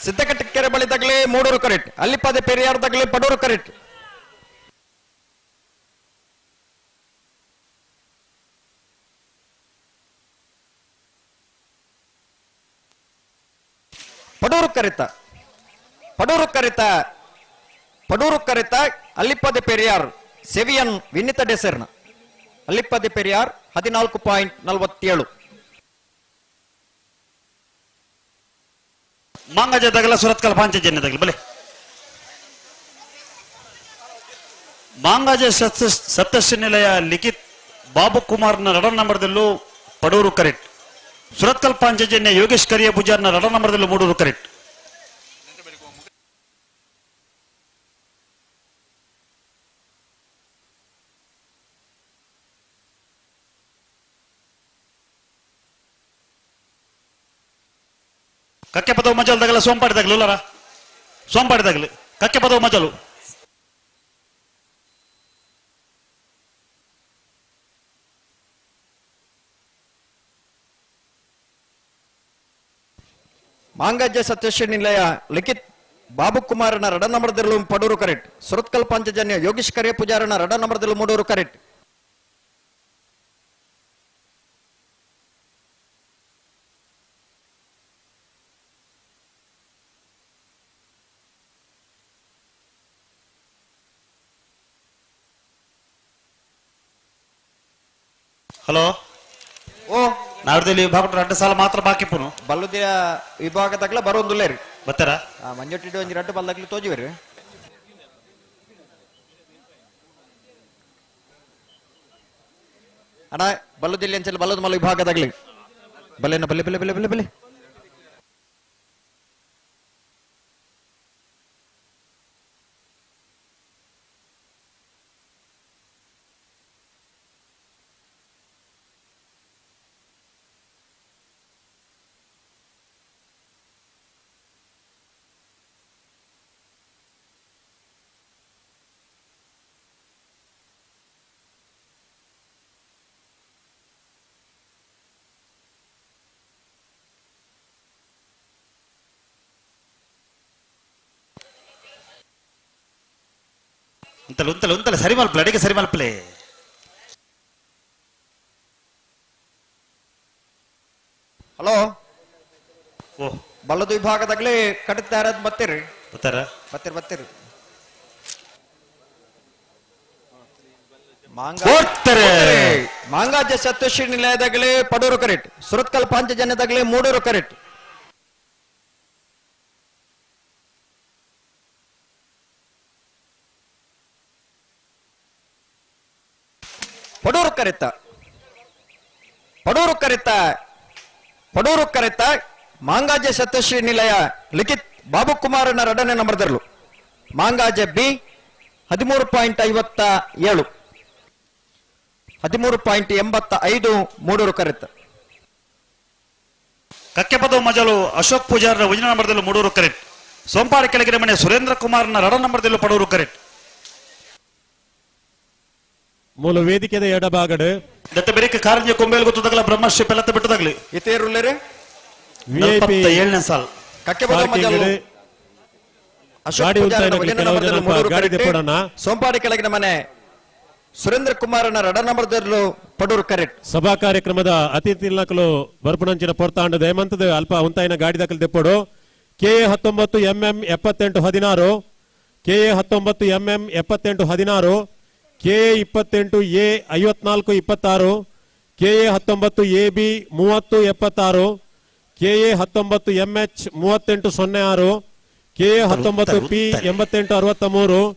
ಸಿದ್ದಕಟ್ಟ ಕೆರೆ ಬಳಿ ತಗಲಿ ಮೂಡೂರು ಕರೆಕ್ಟ್ ಅಲ್ಲಿಪದೆ ಪೆರಿಯಾರ್ ತಗಲಿ ಪಡೂರು ಕರೆಕ್ಟ್ ಪಡೂರು ಕರೆತ ಅಲ್ಲಿಪದೆ ಪೆರಿಯಾರ್ ಸೆವಿಯನ್ ವಿನಿತಾ ಡೆಸರ್ನ ಅಲ್ಲಿಪದೆ ಪೆರಿಯಾರ್ 14.47 ಮಾಂಗಜದಗಲ ಸುರತ್ಕಲ್ ಪಾಂಚಜನ್ಯದಗಲಿ ಬಲೆ ಮಾಂಗಾಜ ಸಪ್ತಶ್ರೀ ನಿಲಯ ಲಿಖಿತ್ ಬಾಬು ಕುಮಾರ್ನ 2ನೇ ನಂಬರ್ದಲ್ಲೂ ಪಡೂರು ಕರೆಕ್ಟ್ ಸುರತ್ಕಲ್ ಪಾಂಚಜನ್ಯ ಯೋಗೇಶ್ ಕರಿಯ ಪೂಜಾರ್ನ 2ನೇ ನಂಬರ್ದಲ್ಲೂ ಮೂಡೂರು ಕರೆಕ್ಟ್ ಕಕ್ಕೆ ಪದವು ಮಜಲು ತಗಲ ಸೋಂಪಾಡಿ ತಗಲು ಇಲ್ಲರ ಸೋಂಪಾಡಿ ತಗಲು ಕಕ್ಕೆ ಪದವು ಮಜಲು ಮಾಂಗಜ್ಯ ಸತ್ಯಶ್ರೀ ನಿಲಯ ಲಿಖಿತ್ ಬಾಬು ಕುಮಾರನ ರಡ ನಂಬರ್ದಲ್ಲೂ ಪಡೂರು ಕರೆಕ್ಟ್ ಸುರತ್ಕಲ್ ಪಂಚಜನ್ಯ ಯೋಗೀಶ್ ಕರಿಯ ಪೂಜಾರನ ರಡ ನಂಬರ್ದಲ್ಲೂ ಮೂಡೂರು ಕರೆಕ್ಟ್ ಹಲೋ ಓ ನಾಡ್ದಲ್ಲಿ ವಿಭಾಗ 2 ಸಾಲ ಮಾತ್ರ ಬಾಕಿ ಪುನು ಬಲ್ಲುದಿಯ ವಿಭಾಗದಾಗ್ಲ ಬರೋದಿಲ್ಲ ರೀ ಬತ್ತಾರ ಮಂಜೊಟ್ಟಿಟ್ಟು ಒಂಜಿ 2 ಬಲ್ದಾಗ್ಲಿ ತೋಜಿವ್ರಿ ಅಣ್ಣ ಬಲ್ಲುದಿಲ್ಲ ಅಂಚಲ್ಲಿ ಬಲ್ಲದ ಮಲ್ಲ ವಿಭಾಗದಾಗ್ಲಿ ಬಲ್ಲೆನ ಬಲ್ಲೆ ಬಲ್ಲೆ ಬಲ್ಲೆ ಬಲ್ಲೆ ಬಲ್ಲೆ ಉಂತಲೆ ಸರಿ ಮಲ್ಪಲೆ ಅಡಿಗೆ ಸರಿ ಮಲ್ಪಲೆ ಹಲೋ ಓ ಬಲ್ಲದ ವಿಭಾಗದಾಗ್ಲಿ ಕಟ್ತಾ ಇರೋದ್ ಬತ್ತೀರಿ ಬತ್ತಾರ ಬತ್ತೀರಿ ಮಾಂಗಾಜ್ಯ ಸತ್ಯಶ್ರೀ ನಿಲಯದಾಗಲಿ ಪಡೂರು ಕರೆಕ್ಟ್ ಸುರತ್ಕಲ್ ಪಾಂಚಜನ್ಯದಾಗಲಿ ಮೂಡೂರು ಕರೆಕ್ಟ್ ಪಡೂರು ಕರೆತ ಮಾಂಗಾಜ್ಯ ಸತ್ಯಶ್ರೀ ನಿಲಯ ಲಿಖಿತ್ ಬಾಬು ಕುಮಾರನ ರಡನೆ ನಂಬರ್ದರ್ಲು ಮಾಂಗಾಜ್ಯ ಬಿ 13.57 13.85 ಮೂಡೂರು ಕರೆತ ಕಕ್ಕೆ ಪದವು ಮಜಲು ಅಶೋಕ್ ಪೂಜಾರರ ಉಜಿನ ನಂಬರ್ದಲ್ಲೂ ಮೂಡೂರು ಕರೆಕ್ಟ್ ಸೋಂಪಾಡಿ ಕೆಳಗಿನ ಮನೆ ಸುರೇಂದ್ರ ಕುಮಾರ್ನ ರಡ ನಂಬರ್ದಲ್ಲೂ ಪಡೂರು ಕರೆಕ್ಟ್ ಮೂಲ ವೇದಿಕೆದ ಎಡಭಾಗಡು ದತ್ತ ಬೆರಿಕೆ ಕಾರಂಜಿ ಕೊಂಬೇಲ್ ಗೊತ್ತದಾಗಲ ಬ್ರಹ್ಮಶ್ರೀ ಪೆಲ್ಲತ್ತ ಬಿಟ್ಟದಾಗ್ಲಿ ಇತೇರುಲ್ಲರೆ ವಿಐಪಿ 7ನೇ ಸಾಲ್ ಕಕ್ಕೆ ಪದವು ಮಜಲು ಗಾಡಿ ಗಾಡಿ ದೆಪ್ಪಡನ ಸೋಂಪಾಡಿ ಕೆಳಗಿನ ಮನೆ ಸುರೇಂದ್ರ ಕುಮಾರನ ರಡ ನಂಬರ್ದಲ್ಲೂ ಪಡೂರು ಕರೆಕ್ಟ್ ಸಭಾ ಕಾರ್ಯಕ್ರಮದ ಅತಿಥಿ ನಕಲು ಬರ್ಪುಣಂಚಿನ ಪೊರ್ತಾಂಡ ದಯಮಂತದ ಅಲ್ಪ ಉಂತಾಯಿನ ಗಾಡಿ ದಾಖಲು ದೆಪ್ಪಡು KA 19 MM 7816 KA 19 MM 7816 KA 28A 5426 KA 19 AB 3076 KA 19 MH 3806 KA 19 P 8863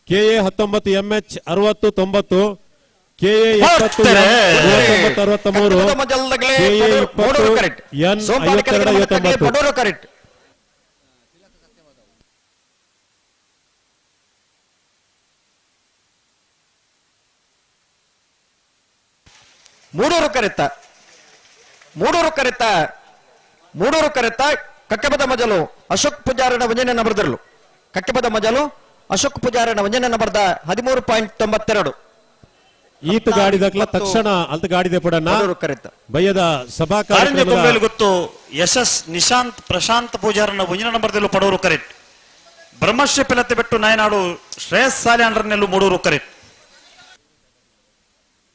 KA 19 MH 6090 KA 20 3963 KA 20 N 5259 Moodur ಕರೆತ ಕಕ್ಕೆಪದ ಮಜಲು ಅಶೋಕ್ ಪೂಜಾರನ ವಂಜನೆ ನಂಬರ್ದರ್ಲು ಕಕ್ಕೆಪದ ಮಜಲು ಅಶೋಕ್ ಪೂಜಾರನ ವಂಜನೆ ನಂಬರ್ದ 13.92 ಈತ ಗಾಡಿ ದಾಖಲ ತಕ್ಷಣ ಅಲ್ತ ಗಾಡಿ ದೆಪ್ಪಡನ ಕರೆತ ಬಯ್ಯದ ಸಭಾ ಕಾರಂಜಿ ಕೊಂಬೇಲ್ ಕಾರ್ಯಕ್ರಮದ ಗೊತ್ತು ಯಶಸ್ ನಿಶಾಂತ್ ಪ್ರಶಾಂತ್ ಪೂಜಾರನ ಉಜಿನ ನಂಬರ್ದಲ್ಲೂ ಪಡೂರು ಕರೆಕ್ಟ್ ಬ್ರಹ್ಮಶ್ರೀ ಪೆಲ್ಲತ್ತೆ ಬಿಟ್ಟು ನಾಯನಾಡು ಶ್ರೇಯಸ್ ಸಾಲಿಯಾಂಡ್ರನೆಲ್ಲೂ ಮೂಡೂರು ಕರೆಕ್ಟ್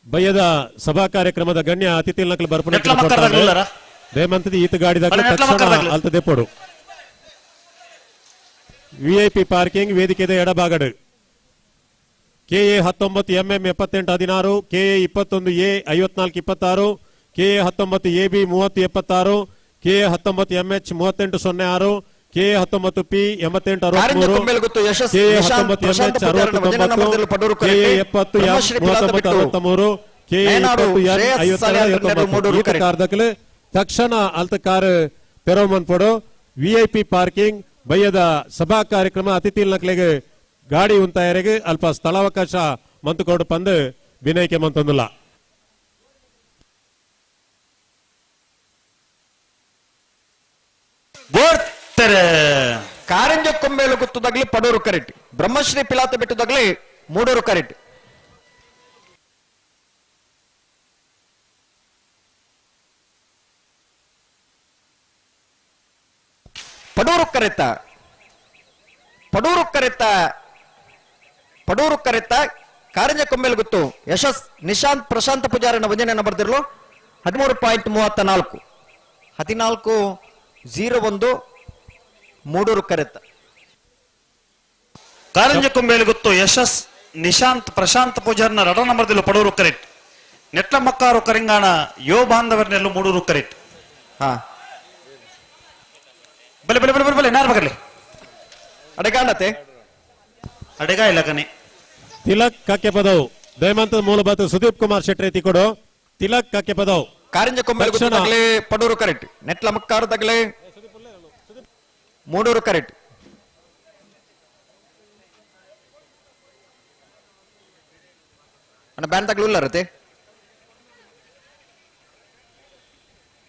ಬಯ್ಯದ ಸಭಾ ಕಾರ್ಯಕ್ರಮದ ಗಣ್ಯ ಅತಿಥಿ ನಕಲು ಬರ್ಪುಣ ದಯಮಂತದ ಈತ ಗಾಡಿ ದಾಖಲೆ ತಕ್ಷಣ ಅಲ್ತ ದೆಪ್ಪಡು VIP parking ವೇದಿಕೆದ ಎಡಭಾಗಡು KA 19 MM 7816 KA 21A 5426 KA 19 AB 3076 KA 19 MH 3806 KA 19 P 8863 KA 19 MH 6090 KA 70 M 3963 KA 20 N 57 ಕಾರ್ದಕಲು ತಕ್ಷಣ ಅಲ್ತ ಕಾರ್ ತೆರವಮನ್ ಪಡು ವಿಐಪಿ ಪಾರ್ಕಿಂಗ್ ಬಯ್ಯದ ಸಭಾ ಕಾರ್ಯಕ್ರಮ ಅತಿಥಿ ನಕಲೆಗೆ ಗಾಡಿ ಉಂತಾಯರಿಗೆ ಅಲ್ಪ ಸ್ಥಳಾವಕಾಶ ಮಂತುಕೋಡು ಪಂದು ವಿನಯಕ್ಕೆ ಮಂತೊಂದುಲ್ಲ ಬೋರ್ತಾರೆ ಕಾರಂಜ ಕೊಂಬೇಲು ಗುತ್ತುದಾಗ್ಲಿ ಪಡೂರು ಕರೆಕ್ಟ್. ಬ್ರಹ್ಮಶ್ರೀ ಪಿಲಾತ ಬಿಟ್ಟದಾಗ್ಲಿ ಮೂಡೂರು ಕರೆಕ್ಟ್. ಪಡೂರು ಕರೆತ ಪಡೂರು ಕರೆತ ಪಡೂರು ಕರೆತ ಕಾರಂಜ ಕೊಂಬೇಲು ಗುತ್ತು ಯಶಸ್ ನಿಶಾಂತ್ ಪ್ರಶಾಂತ ಪೂಜಾರನ ವಂದನೆಯನ್ನು ಬರೆದಿರಲು 13.34 14-01 ಮೂಡೂರು ಕರೆತ. ಕಾರಂಜ ಕೊಂಬೇಲು ಗುತ್ತು ಯಶಸ್ ನಿಶಾಂತ್ ಪ್ರಶಾಂತ್ ಪೂಜಾರನ ರಡ ನಂಬರ್ದಿಲ್ಲ ಪಡೂರು ಕರೆಕ್ಟ್. ನೆಟ್ಲ ಮಕ್ಕಾರು ಕರಿಂಗಾಣ ಯೋ ಬಾಂಧವರನ್ನೆಲ್ಲೂ ಮೂಡೂರು ಕರೆಕ್ಟ್. ಹಾ ಬಲೆ ಬಲೆ ಬಲೆ ಬಲೆ ಬಲೆ ನಾರ್ ಬಗರ್ಲಿ ಅಡೆಗಾಣತೆ ಅಡೆಗ ಇಲ್ಲ ಕನೆ ತಿಲಕ್ ಕಕ್ಕೆ ಪದವು ದಯಮಂತ ಮೂಲಭೂತ ಸುದೀಪ್ ಕುಮಾರ್ ಶೆಟ್ಟಿ ತಿಕೊಡು. ತಿಲಕ್ ಕಕ್ಕೆ ಪದವು ಕಾರಂಜ ಕೊಂಬೇಲು ಗುತ್ತದಾಗ್ಲಿ ಪಡೂರು ಕರೆಕ್ಟ್. ನೆಟ್ಲ ಮಕ್ಕಾರದಾಗ್ಲಿ ಮೂಡೂರು ಕರೆಕ್ಟ್. ಅಣ್ಣ ಬ್ಯಾನ್ ತಗ್ಲು ಇಲ್ಲರತೆ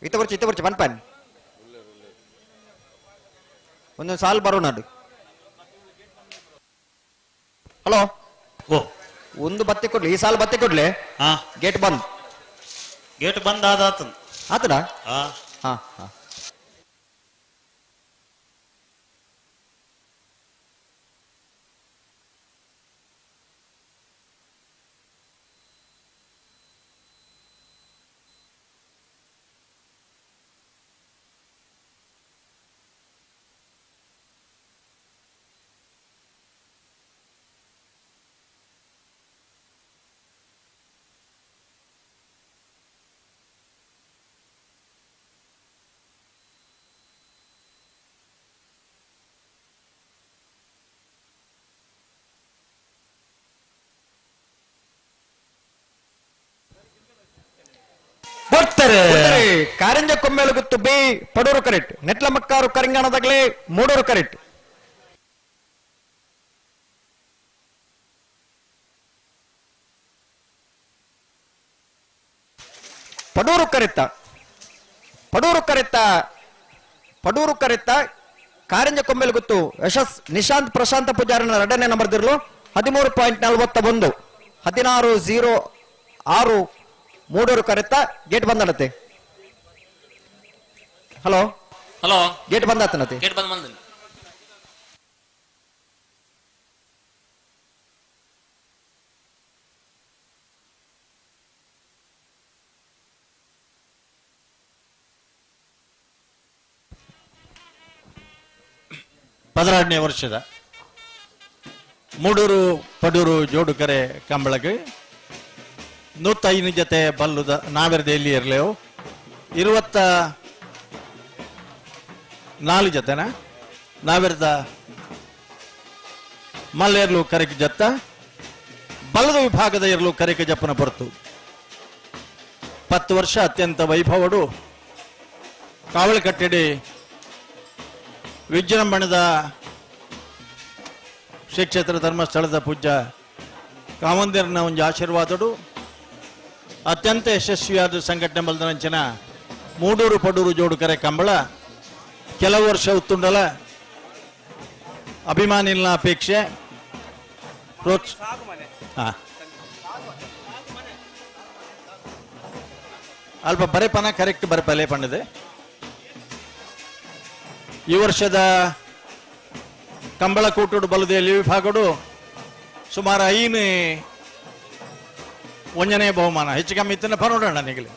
ಇತ್ತ ಬರ್ಚಿ ಬನ್ ಪ್ಯಾನ್ ಒಂದೊಂದು ಸಾಲ್ ಬರೋಣ. ಹಲೋ ಒಂದು ಬತ್ತಿ ಕೊಡ್ಲಿ, ಈ ಸಾಲ ಬತ್ತಿ ಕೊಡ್ಲಿ. ಗೇಟ್ ಬಂದ್ ಆದಾತ ಆತನ. ಹಾ ಹಾ ಕಾರಂಜ ಕೊಂಬೇಲು ಗುತ್ತು ಬಿ ಪಡೂರು ಕರೆಕ್ಟ್. ನೆಟ್ಲ ಮಕ್ಕಾರು ಕರಿಂಗಾಣದಾಗ್ಲಿ ಮೂಡೂರು ಕರೆಕ್ಟ್. ಪಡೂರು ಕರೆತ್ತ ಪಡೂರು ಕರೆತ್ತ ಪಡೂರು ಕರೆತ್ತ ಕಾರಂಜ ಕೊಂಬೇಲು ಗುತ್ತು ಯಶಸ್ ನಿಶಾಂತ್ ಪ್ರಶಾಂತ ಪೂಜಾರನ ಎರಡನೇ ನಂಬರ್ದಿರಲು 13.41 16-06 ಮೂಡೂರು ಕರೆತ್ತ. ಗೇಟ್ ಬಂದನತೆ. ಹಲೋ ಹಲೋ ಗೇಟ್ ಬಂದಾತನತೆ. ಗೇಟ್ ಬಂದ್ ಬಂದ ಪದರಾಡನೇ ವರ್ಷದ ಮೂಡೂರು ಪಡೂರು ಜೋಡುಕರೆ ಕಂಬಳಗೆ 105 ಜೊತೆ ಬಲ್ಲುದ ನಾವೆರ್ದ ಎಲ್ಲಿ ಇರಲೇವು 24 ಜೊತೆನ ನಾವೆರ್ದ ಮಲ್ಲೇರ್ಲು ಕರೆಗೆ ಜತ್ತ ಬಲ್ಲದ ವಿಭಾಗದ ಇರಲು ಕರೆಗೆ ಜಪ್ಪನ ಬರ್ತು 10 ವರ್ಷ ಅತ್ಯಂತ ವೈಭವಡು ಕಾವಲು ಕಟ್ಟಡಿ ವಿಜೃಂಭಣದ ಶ್ರೀ ಕ್ಷೇತ್ರ ಧರ್ಮಸ್ಥಳದ ಪೂಜ್ಯ ಕಾಮಂದಿರನ ಒಂದು ಆಶೀರ್ವಾದಡು ಅತ್ಯಂತ ಯಶಸ್ವಿಯಾದ ಸಂಘಟನೆ ಬಲ್ದನಂಚಿನ ಮೂಡೂರು ಪಡೂರು ಜೋಡುಕರೆ ಕಂಬಳ ಕೆಲವು ವರ್ಷ ಉತ್ತುಂಡಲ ಅಭಿಮಾನಿಗಳ ಅಪೇಕ್ಷೆ ಅಲ್ಪ ಬರೆಪನ ಕರೆಕ್ಟ್ ಬರೆಪಲೆ ಪಂಡಿದೆ. ಈ ವರ್ಷದ ಕಂಬಳ ಕೂಟುಡು ಬಲುದೆಯಲ್ಲಿ ವಿಭಾಗಡು ಸುಮಾರು 5 ಒಂದನೇ ಬಹುಮಾನ ಹೆಚ್ಚು ಕಮ್ಮಿ ಇತ್ತನ ಪರೋಡಣ್ಣ ನಿಗಲಿ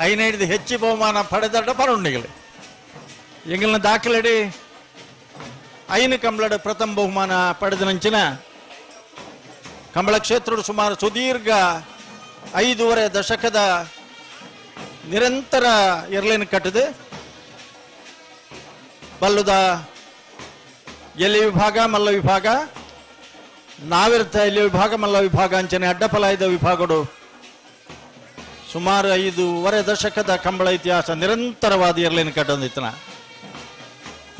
5 ಹೆಚ್ಚು ಬಹುಮಾನ ಪಡೆದಡ್ಡ ಪರೋಣಿಗಲಿ ಎಂಗಲ್ನ ದಾಖಲೆಡಿ 5 ಕಂಬಳದ ಪ್ರಥಮ ಬಹುಮಾನ ಪಡೆದ ನಂಚಿನ ಕಂಬಳ ಕ್ಷೇತ್ರ ಸುಮಾರು ಸುದೀರ್ಘ 5.5 ದಶಕದ ನಿರಂತರ ಎರಲೇನು ಕಟ್ಟಿದೆ. ಬಲ್ಲುದ ಎಲ್ಲಿ ವಿಭಾಗ ಮಲ್ಲ ವಿಭಾಗ ನಾವಿರ್ತ ಇಲ್ಲಿ ವಿಭಾಗ ಮಲ್ಲ ವಿಭಾಗ ಅಂಚನೆ ಅಡ್ಡಫಲಾಯದ ವಿಭಾಗಗಳು ಸುಮಾರು 5.5 ದಶಕದ ಕಂಬಳ ಇತಿಹಾಸ ನಿರಂತರವಾದ ಎರಲೇನು ಕಟ್ಟೊಂದಿತ್ತನ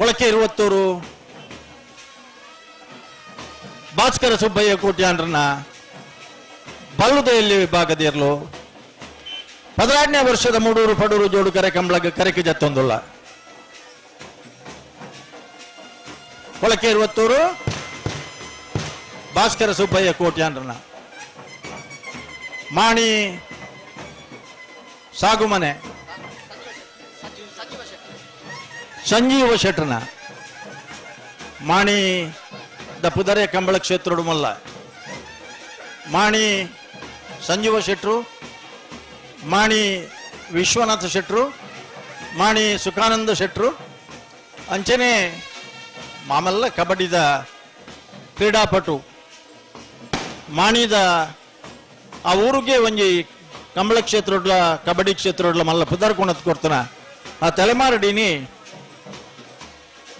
ಒಳಕೆ 20 ಭಾಸ್ಕರ ಸುಬ್ಬಯ್ಯ ಕೋಟ್ಯಾಂಡ್ರನ ಬಲ್ಲುದ ಎಲ್ಲಿ ವಿಭಾಗದ ಇರಲು 16ನೇ ವರ್ಷದ ಮೂಡೂರು ಪಡೂರು ಜೋಡುಕರೆ ಕಂಬಳ ಕರೆಕೆ ಜತ್ತೊಂದುಲ್ಲ ಕೊಳಕೆ ಇರುವತ್ತೂರು ಭಾಸ್ಕರ ಸುಬ್ಬಯ್ಯ ಕೋಟ್ಯಾನ್ರನ ಮಾಣಿ ಸಾಗುಮನೆ ಸಂಜೀವ ಶೆಟ್ರನ ಮಾಣಿ ದ ಪುದರೆ ಕಂಬಳ ಕ್ಷೇತ್ರೋಡು ಮಲ್ಲ ಮಾಣಿ ಸಂಜೀವ ಶೆಟ್ರು ಮಾಣಿ ವಿಶ್ವನಾಥ ಶೆಟ್ರು ಮಾಣಿ ಸುಖಾನಂದ ಶೆಟ್ರು ಅಂಚನೆ ಮಾಮಲ್ಲ ಕಬಡ್ಡಿದ ಕ್ರೀಡಾಪಟು ಮಾಣಿದ ಆ ಊರಿಗೆ ಒಂಜಿ ಕಂಬಳ ಕ್ಷೇತ್ರೋಡ್ಲ ಕಬಡ್ಡಿ ಕ್ಷೇತ್ರೋಡ್ಲ ಮಲ್ಲ ಪುದರ್ ಕುಣತ್ ಕೊಡ್ತಾನ ಆ ತಲೆಮಾರಡಿನಿ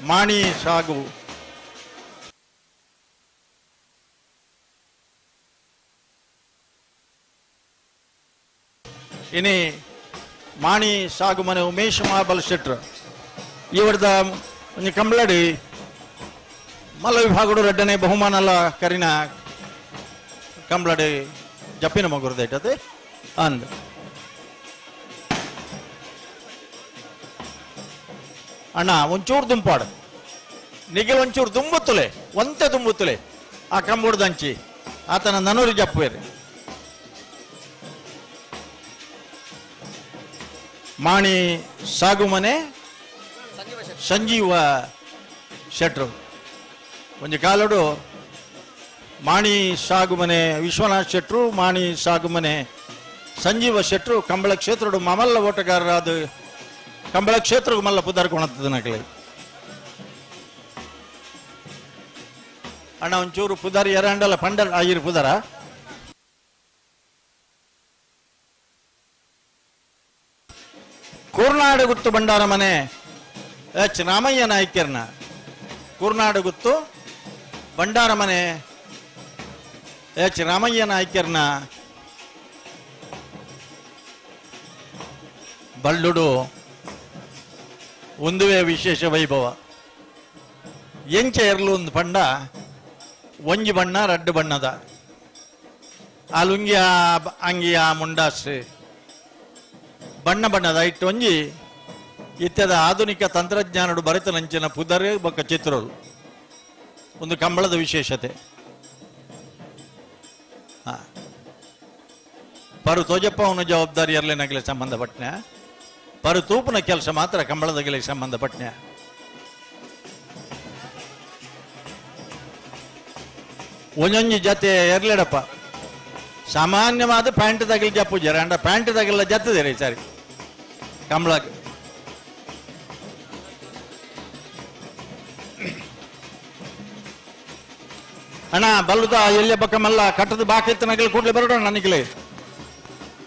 ಮಾಣಿ ಸಾಗು ಇನಿ ಮಾಣಿ ಸಾಗು ಮನೆ ಉಮೇಶ್ ಮಹಾಬಲ್ ಶೆಟ್ರು ಇವರದ ಒಂದು ಕಂಬಳಡಿ ಮಲ್ಲ ವಿಭಾಗಡು ರೆಡ್ಡನೆ ಬಹುಮಾನಲ ಕರಿನ ಕಂಬಳಡಿ ಜಪ್ಪಿನ ಮಗುರ್ದೈಟದೆ ಅಂದ್ ಅಣ್ಣ ಒಂಚೂರು ದುಂಪಾಡು ನಿಗಿಲ್ ಒಂಚೂರು ತುಂಬುತ್ತಲೆ ಒಂತೆ ತುಂಬುತ್ತಲೆ ಆ ಕಂಬುಡ್ದಂಚಿ ಆತನ ನನೂರಿ ಜಪ್ಪುವೇರಿ ಮಾಣಿ ಸಾಗುಮನೆ ಸಂಜೀವ ಶೆಟ್ರು ಒಂದು ಕಾಲಡು ಮಾಣಿ ಸಾಗುಮನೆ ವಿಶ್ವನಾಥ್ ಶೆಟ್ರು ಮಾಣಿ ಸಾಗುಮನೆ ಸಂಜೀವ ಶೆಟ್ರು ಕಂಬಳ ಕ್ಷೇತ್ರಡು ಮಮಲ್ಲ ಓಟಗಾರರಾದ ಕಂಬಳ ಕ್ಷೇತ್ರಕ್ಕೆ ಮಲ್ಲ ಪುದರ್ ಕೊಣತ್ತದ ನಕಲಿ ಅಣ್ಣ ಒಂಚೂರು ಪುದರ್ ಎರಡಲ್ಲ ಪಂಡರ್ ಆಗಿರು ಪುದರ ಕೂರ್ನಾಡು ಗುತ್ತು ಬಂಡಾರ ಮನೆ ಎಚ್ ರಾಮಯ್ಯ ನಾಯ್ಕರ್ನ ಕೂರ್ನಾಡು ಗುತ್ತು ಬಂಡಾರ ಮನೆ ಎಚ್ ರಾಮಯ್ಯ ನಾಯ್ಕರ್ನ ಬಳ್ಳುಡು ಒಂದುವೇ ವಿಶೇಷ ವೈಭವ ಎಂಚ ಎರಲು ಒಂದು ಪಂಡ ಒಂಜಿ ಬಣ್ಣ ರಡ್ಡು ಬಣ್ಣದ ಆ ಲುಂಗಿಯ ಅಂಗಿಯ ಮುಂಡಾಸು ಬಣ್ಣ ಬಣ್ಣದ ಇಟ್ಟು ಒಂಜಿ ಇತ್ಯದ ಆಧುನಿಕ ತಂತ್ರಜ್ಞಾನಡು ಬರೆತ ನಂಚಿನ ಪುದರೆ ಬೊಕ್ಕ ಚಿತ್ರರು ಒಂದು ಕಂಬಳದ ವಿಶೇಷತೆ ಪರು ತೋಜಪ್ಪ ಅವನ ಜವಾಬ್ದಾರಿ ಎರಲೇನಾಗಲಿ ಸಂಬಂಧಪಟ್ಟನ ಪರು ತೂಪನ ಕೆಲಸ ಮಾತ್ರ ಕಂಬಳದಾಗಲಿ ಸಂಬಂಧಪಟ್ಟನ ಒಂದೊಂದು ಜತೆ ಎರಲೇಡಪ್ಪ ಸಾಮಾನ್ಯವಾದ ಪ್ಯಾಂಟ್ ತಗಲಿ ಜಪ್ಪು ಜರ ಅಂಡ ಪ್ಯಾಂಟ್ ತಗಲ್ಲ ಜತ್ತದೆ ರೀ ಸರಿ ಕಂಬಳಕ್ಕೆ ಅಣ್ಣ ಬಲ್ಲುದ ಎಲ್ಲಿ ಬಕ್ಕ ಮಲ್ಲ ಕಟ್ಟದ ಬಾಕಿತ್ತು ನಗಲಿ ಕೂಡ್ಲೆ ಬರೋಣ ನನಗಲಿ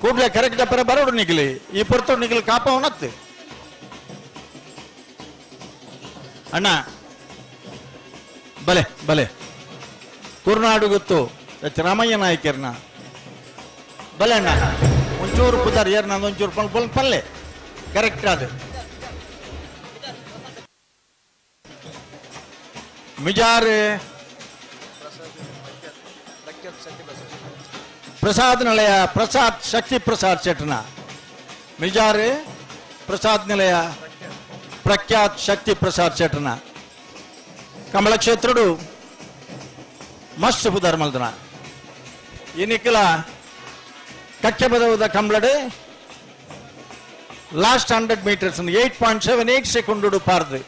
ಕೂಡ್ಲೆ ಕರೆಕ್ಟ್ ಜಪ್ಪರೆ ಬರೋಡು ನಿಗಲಿ ಈ ಪುರ್ತು ನಿಗಲಿ ಕಾಪ ಅವನತ್ತು ಅಣ್ಣ ಬಲೆ ಬಲೆ ಕುರ್ನಾಡು ಗೊತ್ತು ಎಚ್ ರಾಮಯ್ಯ ನಾಯ್ಕರ್ನ ಬಲೆ ಅಣ್ಣ ಒಂಚೂರು ಪುದರ್ ಏರ್ ನಂದು ಒಂಚೂರು ಪಲ್ಲೆ ಕರೆಕ್ಟ್ ಅದು ಮಿಜಾರ್ ಪ್ರಸಾದ್ ನಿಲಯ ಪ್ರಸಾದ್ ಶಕ್ತಿ ಪ್ರಸಾದ್ ಶೆಟ್ನ ಮಿಜಾರ್ ಪ್ರಸಾದ್ ನಿಲಯ ಪ್ರಖ್ಯಾತ್ ಶಕ್ತಿ ಪ್ರಸಾದ್ ಶೆಟ್ನ ಕಂಬಳ ಕ್ಷೇತ್ರಡು ಮಸ್ತ್ ಪುದರ್ ಮಲ್ದನ ಇನ್ನಿಕ್ಕಲ ಕಕ್ಕೆ ಬದವದ ಕಂಬಳಡೆ ಲಾಸ್ಟ್ 100 ಮೀಟರ್ಸ್ 8.78 ಸೆಕೆಂಡ್ ಪಾರ್ದು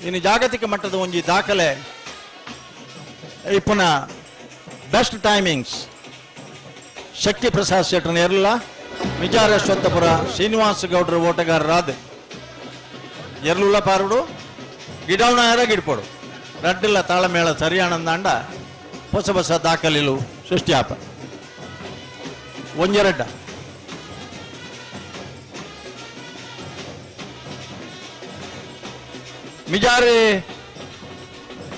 ಇನ್ನು ಜಾಗತಿಕ ಮಟ್ಟದ ಒಂಜಿ ದಾಖಲೆ ಇಪ್ಪುನ ಬೆಸ್ಟ್ ಟೈಮಿಂಗ್ಸ್ ಶಕ್ತಿ ಪ್ರಸಾದ್ ಶೆಟ್ರನ ಎರಲ್ಲ ಮಿಜಾರ ಅಶ್ವತ್ಥಪುರ ಶ್ರೀನಿವಾಸ ಗೌಡ್ರ ಓಟಗಾರರಾದ ಎರಲುಲ್ಲ ಪಾರುಡು ಗಿಡವನ ಗಿಡ್ಪಡು ರಡ್ಡಿಲ್ಲ ತಾಳಮೇಳ ಸರಿಯಾನಂದಾಂಡ ಹೊಸ ಹೊಸ ದಾಖಲೆಲು ಸೃಷ್ಟಿಯಾಪ ಒಂಜೆರಡ್ಡ ಮಿಜಾರಿ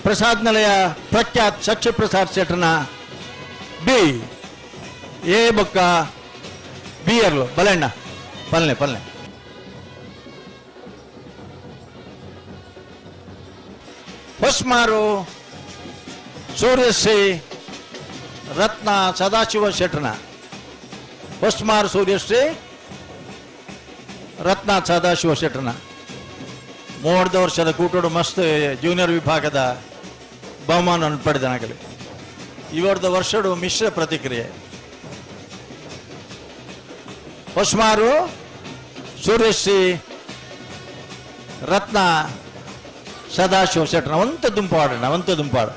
ಪ್ರಸಾದ್ ನಿಲಯ ಪ್ರಖ್ಯಾತ್ ಶಕ್ತಿ ಪ್ರಸಾದ್ ಶೆಟ್ರನ ಬಿ ಎ ಬೊಕ್ಕ ಬಿ ಎರಲು ಬಲೆಣ್ಣ ಪಲ್ಲೆ ಪಲ್ಲೆ ಹೊಸ್ಮಾರು ಸೂರ್ಯಶ್ರೀ ರತ್ನ ಸದಾಶಿವ ಶೆಟ್ರನ ಹೊಸ್ಮಾರು ಸೂರ್ಯಶ್ರೀ ರತ್ನ ಸದಾಶಿವ ಶೆಟ್ರನ 30 ವರ್ಷದ ಕೂಟೋಡು ಮಸ್ತ್ ಜೂನಿಯರ್ ವಿಭಾಗದ ಬಹುಮಾನವನ್ನು ಪಡೆದನಾಗಲಿ. ಇವರದ ವರ್ಷಡು ಮಿಶ್ರ ಪ್ರತಿಕ್ರಿಯೆ. ಹೊಸ್ಮಾರು ಸೂರ್ಯಶ್ರೀ ರತ್ನ ಸದಾಶಿವ ಶೆಟ್ಟನ ಒಂತ ದುಂಪಾಡು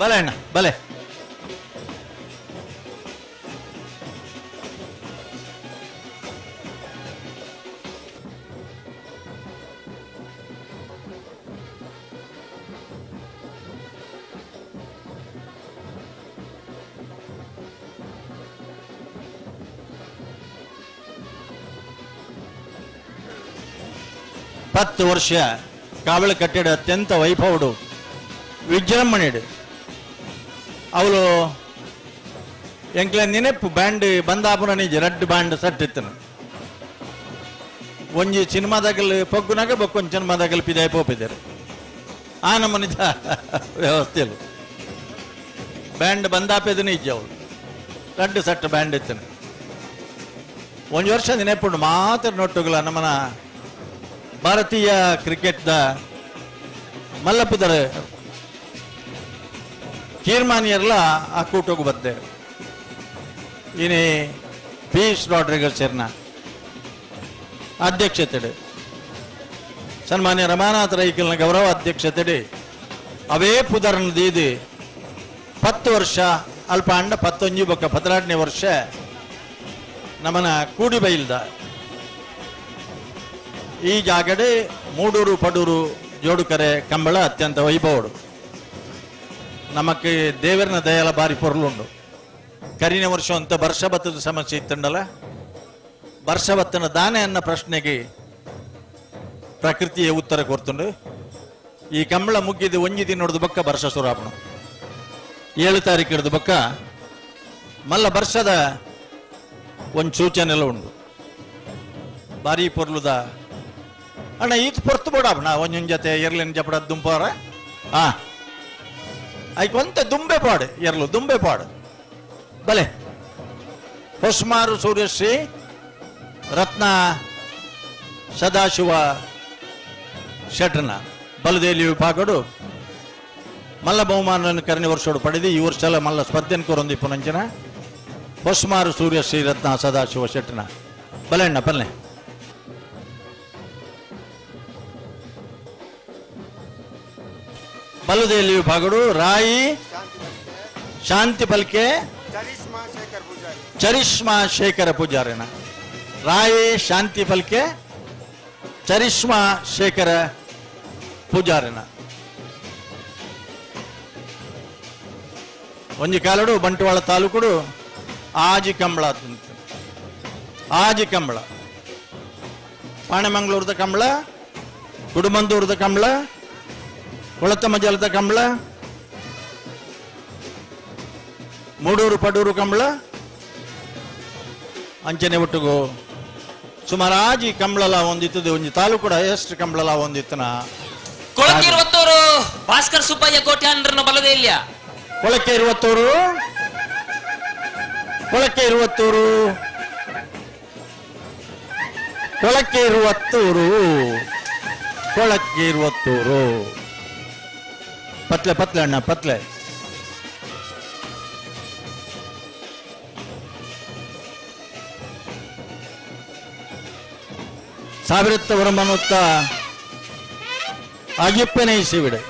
ಬಲೆ ಅಣ್ಣ ಬಲೆ. ಹತ್ತು ವರ್ಷ ಕಾವಲು ಕಟ್ಟಡ ಅತ್ಯಂತ ವೈಭವಡು ವಿಜೃಂಭಣೆಡು ಅವಳು ಎಂಕ್ಲ ನೆನಪು ಬ್ಯಾಂಡ್ ಬಂದಾಪುರ ನಿಜ ರೆಡ್ ಬ್ಯಾಂಡ್ ಸಟ್ಟಿತ್ತನು ಒಂಜಿ ಸಿನಿಮಾದಾಗಲ್ ಪೊಗ್ಗುನಾಗ ಬೊಕ್ಕೊಂದು ಸಿನಿಮಾದಾಗಲ್ ಪಿದಾಯ ಪೋಪಿದ್ದಾರೆ ಆ ನಮ್ಮ ನಿಜ ವ್ಯವಸ್ಥೆಯಲ್ಲ ಬ್ಯಾಂಡ್ ಬಂದಾಪೆದು ನಿಜ ಅವಳು ರೆಡ್ ಸಟ್ ಬ್ಯಾಂಡ್ ಇತ್ತನು ಒಂದು ವರ್ಷ ನೆನಪುಂಡು ಮಾತ್ರ ನೋಟುಗಳ ನಮ್ಮನ ಭಾರತೀಯ ಕ್ರಿಕೆಟ್ದ ಮಲ್ಲಪ್ಪದರ ತೀರ್ಮಾನಿಯರ್ಲ ಆ ಕೂಟೋಗಿ ಬದ್ದೆ ಇನಿ ಪೀಸ್ ರಾಡ್ರಿಗಸ್ ಎರ್ನ ಅಧ್ಯಕ್ಷತೆಡೆ ಸನ್ಮಾನ್ಯ ರಮಾನಾಥ್ ರೈಕಲ್ನ ಗೌರವ ಅಧ್ಯಕ್ಷತೆಡೆ ಅವೇ ಪುದರ್ನ ದೀದಿ 10 ವರ್ಷ ಅಲ್ಪ ಅಂಡ 11 ಬೊಕ್ಕ 16ನೇ ವರ್ಷ ನಮ್ಮನ ಕೂಡಿ ಬೈಲ್ದ ಈ ಜಾಗಡೆ ಮೂಡೂರು ಪಡೂರು ಜೋಡುಕರೆ ಕಂಬಳ ಅತ್ಯಂತ ವೈಭವಡು ನಮಕ್ಕೆ ದೇವರನ ದಯಾಲ ಬಾರಿ ಪೊರ್ಲುಂಡು ಕರಿನ ವರ್ಷ ಅಂತ ವರ್ಷಭತ್ತದ ಸಮಸ್ಯೆ ಇತ್ತಂಡಲ್ಲ ವರ್ಷಭತ್ತನ ದಾನೆ ಅನ್ನ ಪ್ರಶ್ನೆಗೆ ಪ್ರಕೃತಿಯ ಉತ್ತರ ಕೊರ್ತುಂಡು ಈ ಕಂಬಳ ಮುಗಿದು ಒಂಜಿ ದಿನ ನೋಡಿದ ಬಕ್ಕ ವರ್ಷ ಸುರಾಪಣ 7 ತಾರೀಕು ಹಿಡಿದ ಬಕ್ಕ ಮಲ್ಲ ವರ್ಷದ ಒಂದು ಸೂಚನೆ ಎಲ್ಲ ಉಂಡು ಬಾರಿ ಪೊರ್ಲುದ ಅಣ್ಣ ಈತ್ ಪೊರ್ತು ಬೋಡಾಪಣ ಒಂಜೊಂದು ಜೊತೆ ಎರ್ಲಿನ ಜಪಡ ದುಂಪಾರ ಕೊಂತ ದುಂಬೆ ಪಾಡು ಎರ್ಲು ದುಂಬೆ ಪಾಡು ಬಲೆ ಹೊಸ್ಮಾರು ಸೂರ್ಯಶ್ರೀ ರತ್ನ ಸದಾಶಿವ ಶೆಟ್ಟನ ಬಲದೇಲಿ ವಿಭಾಗಡು ಮಲ್ಲ ಬಹುಮಾನವನ್ನು ಕರಣಿ ವರ್ಷೋಡು ಪಡೆದು ಈ ವರ್ಷ ಮಲ್ಲ ಸ್ಪರ್ಧೆನ ಕೊರೊಂದಿಪ್ಪು ನಂಚನ ಹೊಸ್ಮಾರು ಸೂರ್ಯಶ್ರೀ ರತ್ನ ಸದಾಶಿವ ಶೆಟ್ಟನ ಬಲೆಣ್ಣ ಬಲ್ಲೆ ಬಲದೇಲಿ ವಿಭಾಗಡು ರಾಯಿ ಶಾಂತಿ ಪಲ್ಕೆ ಚರಿಷ್ಮಾ ಶೇಖರ ಪೂಜಾರಿನ ರಾಯಿ ಶಾಂತಿ ಪಲ್ಕೆ ಚರಿಷ್ಮಾ ಶೇಖರ ಪೂಜಾರಿನ ಒಂಜಿ ಕಾಲಡು ಬಂಟ್ವಾಳ ತಾಲೂಕುಡು ಆಜಿ ಕಂಬಳ ಪಾಣೆಮಂಗ್ಳೂರದ ಕಂಬಳ ಕುಡುಮಂದೂರದ ಕಂಬಳ ಕೊಳತಮ್ಮ ಜಲದ ಕಂಬಳ ಮೂಡೂರು ಪಡೂರು ಕಂಬಳ ಅಂಚನೆ ಒಟ್ಟಿಗೂ ಸುಮಾರು ಆಜಿ ಕಂಬಳಲ ಒಂದಿತ್ತದು ಒಂಜಿ ತಾಲೂಕುಡ ಎಷ್ಟು ಕಂಬಳಲ ಒಂದಿತ್ತನ ಕೊಳಕೆ ಭಾಸ್ಕರ್ ಸುಬ್ಬಯ್ಯ ಕೋಟ್ಯಾನ್ರನ ಬಲದೇಲ್ಯ ಕೊಳಕೆ ಇರುವತ್ತೂರು ಪತ್ಲೆ ಅಣ್ಣ ಪತ್ಲೆ ಸಾವಿರತ್ತ ವರಮನುತ್ತ ಅಯ್ಯಪ್ಪನೇ ಇಸಿವಿಡೆ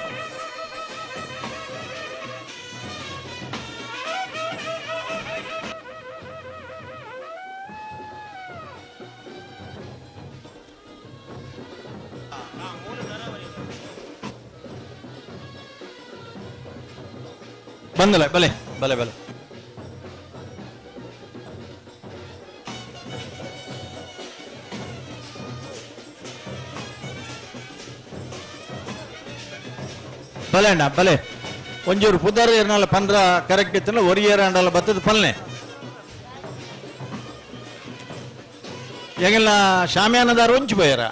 ಬಂದಲೆ ಬಲೆ ಬಲೆ ಬಲೆ ಬಲೆ ಅಣ್ಣ ಬಲೆ ಒಂಚೂರು ಪುದರ್ ಏರ್ನಲ್ಲ ಪಂದ್ರ ಕರೆಕ್ಟ್ ಇತ್ತಲ್ಲ ಒರಿಯೇರ ಅಂಡಲ್ಲ ಬತ್ತದ ಪಲ್ನೆ ಹೆಂಗಿಲ್ಲ ಶಾಮ್ಯಾನದಾರು ಒಂಚು ಬೋಯರ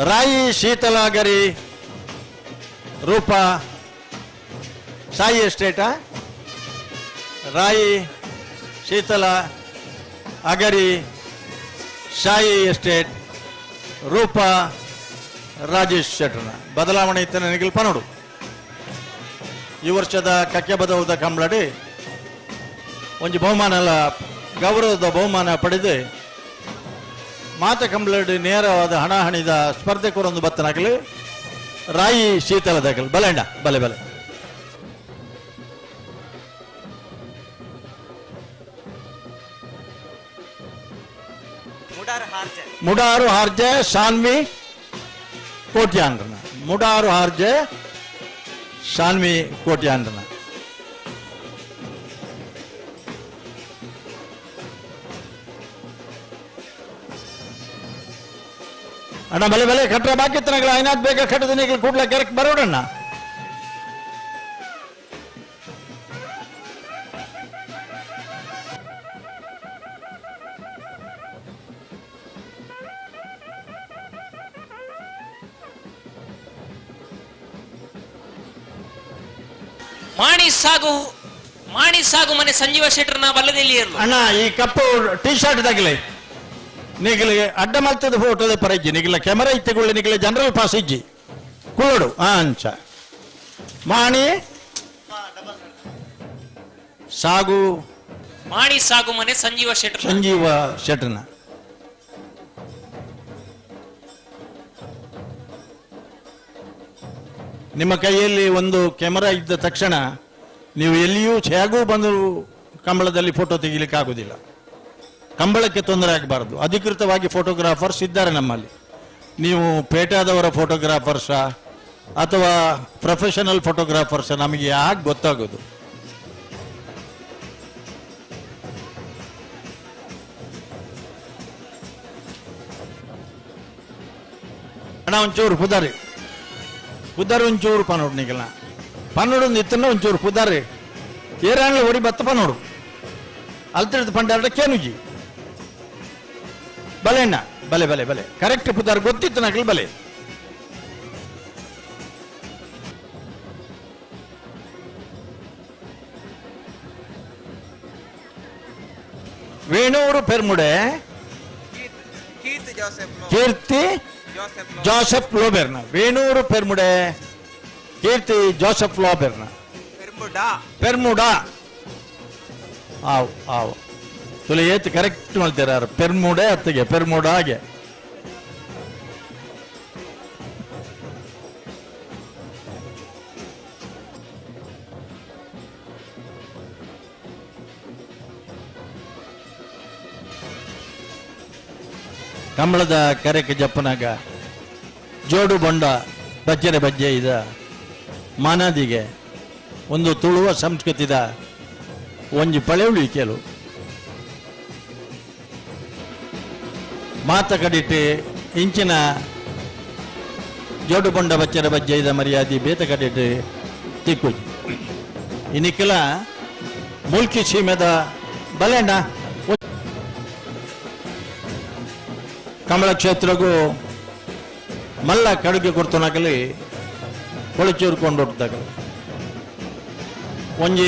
ರಾಯಿ ಶೀತಲಾಗರಿ ರೂಪ ಸಾಯಿ ಎಸ್ಟೇಟಾ ರಾಯಿ ಶೀತಲ ಅಗರಿ ಶಾಯಿ ಎಸ್ಟೇಟ್ ರೂಪ ರಾಜೇಶ್ ಶೆಟ್ಟರ್ನ ಬದಲಾವಣೆ ಇತ್ತ ನನಗೆ ಪನೋಡು ಈ ವರ್ಷದ ಕಕ್ಕೆ ಬದೌದ ಕಂಬಳಡಿ ಒಂದು ಬಹುಮಾನ ಗೌರವದ ಬಹುಮಾನ ಪಡೆದು ಮಾತ ಕಂಬಳಡಿ ನೇರವಾದ ಹಣಾಹಣಿದ ಸ್ಪರ್ಧೆಕರೊಂದು ಬತ್ತನಾಗಲಿ ರಾಯಿ ಶೀತಲದಾಗಲಿ ಬಲೆಂಡ ಬಲೆ ಬಲೆ ಮುಡಾರು ಹಾರ್ಜೆ ಶಾನ್ವಿ ಕೋಟ್ಯಾಂಡ್ರನ ಮುಡಾರು ಹಾರ್ಜೆ ಶಾನ್ವಿ ಕೋಟ್ಯಾಂಡ್ರನ ಅಣ್ಣ ಬಲೆ ಬಲೆ ಕಟ್ರೆ ಬಾಕಿ ತನಗಳ ಐನಾದ್ ಬೇಗ ಕಟ್ಟದ ನೀಗಳು ಕೂಡ್ಲ ಕೆರೆಕ್ ಬರೋಡಣ್ಣ ಮಾಣಿ ಸಾಗು ಮನೆ ಸಂಜೀವ ಶೆಟ್ಟರ್ನ ಬಲ್ಲದಲ್ಲಿ ಇರಲು ಅಣ್ಣ ಈ ಕಪ್ಪು ಟೀ ಶರ್ಟ್ ದಾಗಲಿ ನಿಗಲಿಗೆ ಅಡ್ಡ ಮಲ್ತದ ಫೋಟೋದ ಪರಜ್ಜಿ ನಿಗಲ ಕ್ಯಾಮರಾ ಇತ್ತುಕೊಳ್ಳಿ ನಿಗಲ ಜನರಲ್ ಪಾಸ್ ಇಜ್ಜಿ ಕುಳ್ಳೋಡು ಅಂಚ ಮಾಣಿ ಸಾಗು ಮಾಣಿ ಸಾಗು ಮನೆ ಸಂಜೀವ ಶೆಟ್ಟರ್ನ ನಿಮ್ಮ ಕೈಯಲ್ಲಿ ಒಂದು ಕ್ಯಾಮರಾ ಇದ್ದ ತಕ್ಷಣ ನೀವು ಎಲ್ಲಿಯೂ ಹೇಗೂ ಬಂದು ಕಂಬಳದಲ್ಲಿ ಫೋಟೋ ತೆಗಿಲಿಕ್ಕೆ ಆಗುದಿಲ್ಲ. ಕಂಬಳಕ್ಕೆ ತೊಂದರೆ ಆಗಬಾರದು. ಅಧಿಕೃತವಾಗಿ ಫೋಟೋಗ್ರಾಫರ್ಸ್ ಇದ್ದಾರೆ ನಮ್ಮಲ್ಲಿ. ನೀವು ಪೇಟಾದವರ ಫೋಟೋಗ್ರಾಫರ್ಸ ಅಥವಾ ಪ್ರೊಫೆಷನಲ್ ಫೋಟೋಗ್ರಾಫರ್ಸ ನಮಗೆ ಯಾಕೆ ಗೊತ್ತಾಗೋದು? ಅಣ್ಣ ಒಂಚೂರು ಪುದಾರಿ ಒಂಚೂರು ಪನೋಡು ನಿಗಲ ಪನ್ನೋಡು ಇತ್ತನ್ನ ಒಂಚೂರು ಪುದಾರಿ ಏರಾಣ್ಲೆ ಒಡಿ ಬತ್ತ ಪನೋಡು ಅಲ್ತಿಡ್ದು ಪಂಡಾರ ಕೇನುಜಿ ಬಲೆ ಅಣ್ಣ ಬಲೆ ಬಲೆ ಬಲೆ ಕರೆಕ್ಟ್ ಪುದಾರ್ ಗೊತ್ತಿತ್ತು ನಗಲ್ ಬಲೆ. ವೇಣೂರು ಪೆರ್ಮುಡೆ ಕೀರ್ತಿ ಜೋಸೆಫ್ ಲೋಬೆರ್ನ. ವೇಣೂರು ಪೆರ್ಮುಡೆ ಕೀರ್ತಿ ಜೋಸೆಫ್ ಲೋಬೆರ್ನ. ಪೆರ್ಮುಡಾ ಆವ್ ಆವ್ ತುಲೆ ಏತ್ ಕರೆಕ್ಟ್ ಮಾಡ್ತೀರ. ಪೆರ್ಮುಡೆ ಅತ್ತಿಗೆ ಪೆರ್ಮುಡಾಗೆ ಕಂಬಳದ ಕರೆಕೆ ಜಪ್ಪನಾಗ ಜೋಡು ಬೊಂಡ ಬಜ್ಜರೆ ಬಜ್ಜೆ ಇದ ಮಾನಾದಿಗೆ ಒಂದು ತುಳುವ ಸಂಸ್ಕೃತಿದ ಒಂಜಿ ಪಳೆಯುಳಿ ಕೇಳು ಮಾತ ಕಡಿಟ್ಟು ಇಂಚಿನ ಜೋಡು ಬೊಂಡ ಬಚ್ಚರ ಬಜ್ಜೆ ಇದ ಮರ್ಯಾದೆ ಬೇತ ಕಡಿಟ್ಟು ತಿಕ್ಕುಜಿ ಇನ್ನಿಕ್ಕೆಲ ಮುಲ್ಕಿ ಸೀಮೆದ ಬಲೆಂಡ ಕಂಬಳ ಕ್ಷೇತ್ರಗೂ ಮಲ್ಲ ಕಡುಗೆ ಕೊಡ್ತೊನಾಗಲಿ ಕೊಳಚೂರ್ಕೊಂಡು ಹೋಗ್ತಾಗ ಒಂಜಿ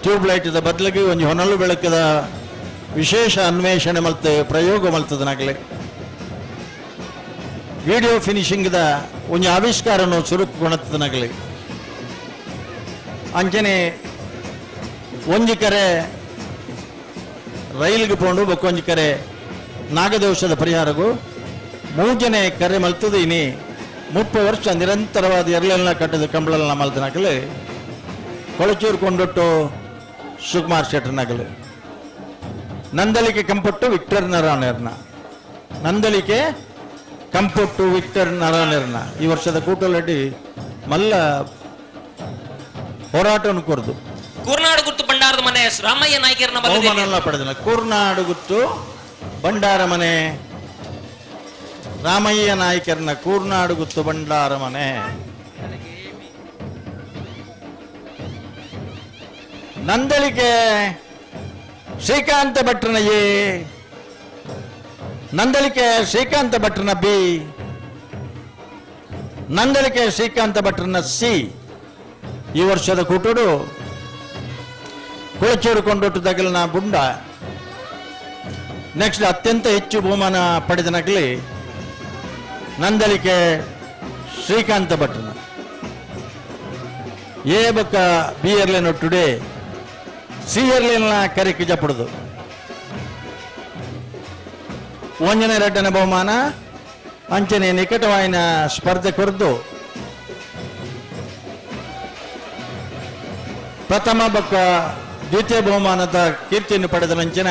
ಟ್ಯೂಬ್ ಲೈಟ್ದ ಬದಲಿಗೆ ಒಂಜಿ ಹೊನಲು ಬೆಳಕದ ವಿಶೇಷ ಅನ್ವೇಷಣೆ ಮಲ್ತೆ ಪ್ರಯೋಗ ಮಲ್ತದನಾಗಲಿ ವಿಡಿಯೋ ಫಿನಿಶಿಂಗ್ದ ಒಂಜಿ ಆವಿಷ್ಕಾರನು ಸುರುಕುಕೊಣತದನಾಗಲಿ ಅಂಚನೆ ಒಂಜಿ ಕರೆ ರೈಲ್ಗೆ ಪೋಂಡು ಬೊಕ್ಕೊಂಜಿ ಕರೆ ನಾಗದೋಷದ ಪರಿಹಾರಗೂ ಮೂಜನೆ ಕರೆ ಮಲ್ತದ ಇನಿ 30 ವರ್ಷ ನಿರಂತರವಾದ ಎರಳೆಲ್ಲ ಕಟ್ಟದ ಕಂಬಳಲ್ಲ ಮಲ್ತನಾಗಲಿ ಕೊಳಚೂರು ಕೊಂಡೊಟ್ಟು ಸುಕುಮಾರ್ ಶೆಟ್ಟರ್ನಾಗಲಿ ನಂದಲಿಕೆ ಕಂಪಟ್ಟು ವಿಕ್ಟರ್ ನಾರಾಯಣರ್ನ ನಂದಲಿಕೆ ಕಂಪೊಟ್ಟು ವಿಕ್ಟರ್ ನರನಿರ್ನ ಈ ವರ್ಷದ ಕೂಟಲಡ್ಡಿ ಮಲ್ಲ ಹೋರಾಟವನ್ನು ಕೊರದು ಕೂರ್ನಾಡು ಗುತ್ತು ಬಂಡಾರದ ಮನೆ ರಾಮಯ್ಯ ನಾಯ್ಕರನ್ನ ಬಹುಮಾನ ಪಡೆದ ಕೂರ್ನಾಡು ಗುತ್ತು ಬಂಡಾರ ಮನೆ ರಾಮಯ್ಯ ನಾಯ್ಕರನ್ನ ಕೂರ್ನಾಡು ಗುತ್ತು ಬಂಡಾರ ಮನೆ ನಂದಲಿಕೆ ಶ್ರೀಕಾಂತ ಭಟ್ರನ ಎ ನಂದಲಿಕೆ ಶ್ರೀಕಾಂತ ಭಟ್ರನ ಬಿ ನಂದಲಿಕೆ ಶ್ರೀಕಾಂತ ಭಟ್ರನ ಸಿ ಈ ವರ್ಷದ ಕೂಟೋಡು ಕುಳಚೂರು ಕೊಂಡೊಟ್ಟು ತಗಲಿನ ಬುಂಡ ನೆಕ್ಸ್ಟ್ ಅತ್ಯಂತ ಹೆಚ್ಚು ಬಹುಮಾನ ಪಡೆದ ನಕಲಿ ನಂದಲಿಕೆ ಶ್ರೀಕಾಂತ ಭಟ್ರನ ಎ ಬೊಕ್ಕ ಬಿ ಇರ್ಲೇನು ಟುಡೇ ಸಿ ಇರ್ಲೇನ ಕರೆಕ್ಕೆ ಜಪಡುದು ಒಂಜನೇ ರೆಡ್ಡನ ಬಹುಮಾನ ಅಂಚನೆ ನಿಕಟವಾಯಿನ ಸ್ಪರ್ಧೆ ಕೊರದು ಪ್ರಥಮ ಬೊಕ್ಕ ದ್ವಿತೀಯ ಬಹುಮಾನದ ಕೀರ್ತಿಯನ್ನು ಪಡೆದ ನಂಚಿನ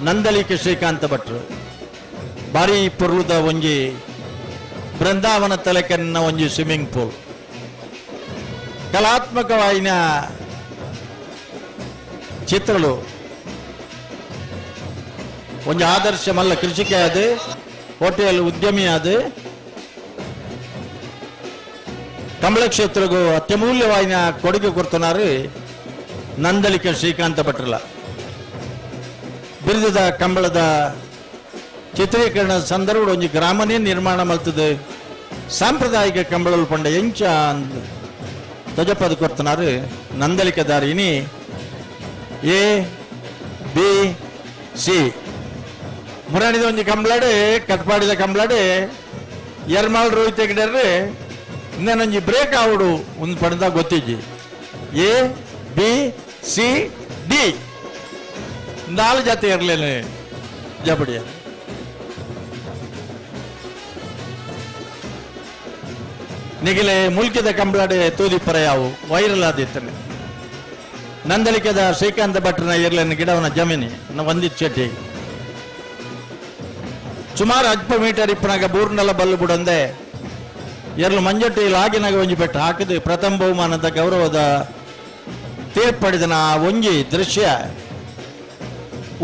ನಂದಲಿಕೆ ಶ್ರೀಕಾಂತ ಭಟ್ರು ಬಾರಿ ಪೊರ್ಲುದ ಒಂಜಿ ಬೃಂದಾವನ ತಲೆಕನ್ನ ಒಂಜಿ ಸ್ವಿಮ್ಮಿಂಗ್ ಪೂಲ್ ಕಲಾತ್ಮಕವಾಯಿನ ಚಿತ್ರಗಳು ಒಂದು ಆದರ್ಶ ಮಲ್ಲ ಕೃಷಿಕೆ ಅದು ಹೋಟೆಲ್ ಉದ್ಯಮಿ ಅದು ಕಂಬಳ ಕ್ಷೇತ್ರಗೂ ಅತ್ಯಮೂಲ್ಯವಾಯಿನ ಕೊಡುಗೆ ಕೊಡ್ತನಾರು ನಂದಲಿಕೆ ಶ್ರೀಕಾಂತ ಭಟ್ರಲ ಬಿರುದದ ಕಂಬಳದ ಚಿತ್ರೀಕರಣ ಸಂದರ್ಭ ಒಂದು ಗ್ರಾಮನೇ ನಿರ್ಮಾಣ ಮಲ್ತದೆ ಸಾಂಪ್ರದಾಯಿಕ ಕಂಬಳಲು ಪಂಡ ಎಂಚ ಧ್ವಜಪದ ಕೊಡ್ತನಾರು ನಂದಲಿಕೆ ದಾರಿನಿ ಎ ಬಿ ಸಿ ಮುರಾಣಿದ ಒಂದು ಕಂಬಳಾಡೆ ಕಟ್ಪಾಡಿದ ಕಂಬಳಾಡೆ ಎರ್ಮಾಳ್ ರೋಹಿತ್ ತೆಗಿಡ್ರೆ ಇನ್ನೊಂದು ಬ್ರೇಕ್ ಆವುಡು ಒಂದು ಪಡೆದ ಗೊತ್ತಿಜ್ಜಿ ಎ ಬಿ ಸಿ ಡಿ 4 ಜಾತಿ ಇರಲೇನೆ ಜಬಡಿಯ ನಿಗಿಲೆ ಮುಲ್ಕಿದ ಕಂಬಳಾಡೆ ತೂದಿಪ್ಪರ ಯಾವು ವೈರಲ್ ಆದಿತ್ತನೆ ನಂದಲಿಕೆದ ಶ್ರೀಕಾಂತ ಭಟ್ರನ ಇರ್ಲೇನ ಗಿಡವನ ಜಮೀನಿ ಒಂದಿತ್ ಚೆಟ್ಟಿ ಸುಮಾರು 10 ಮೀಟರ್ ಇಪ್ಪನಾಗ ಬೂರ್ನಲ್ಲ ಬಲ್ಲು ಬಿಡೊಂದೆ ಎರಡು ಮಂಜೊಟ್ಟಿ ಲಾಗಿನಾಗ ಒಂಜಿ ಪೆಟ್ಟು ಹಾಕಿದು ಪ್ರಥಮ ಬಹುಮಾನದ ಗೌರವದ ತೀರ್ಪಡಿದನ ಒಂಜಿ ದೃಶ್ಯ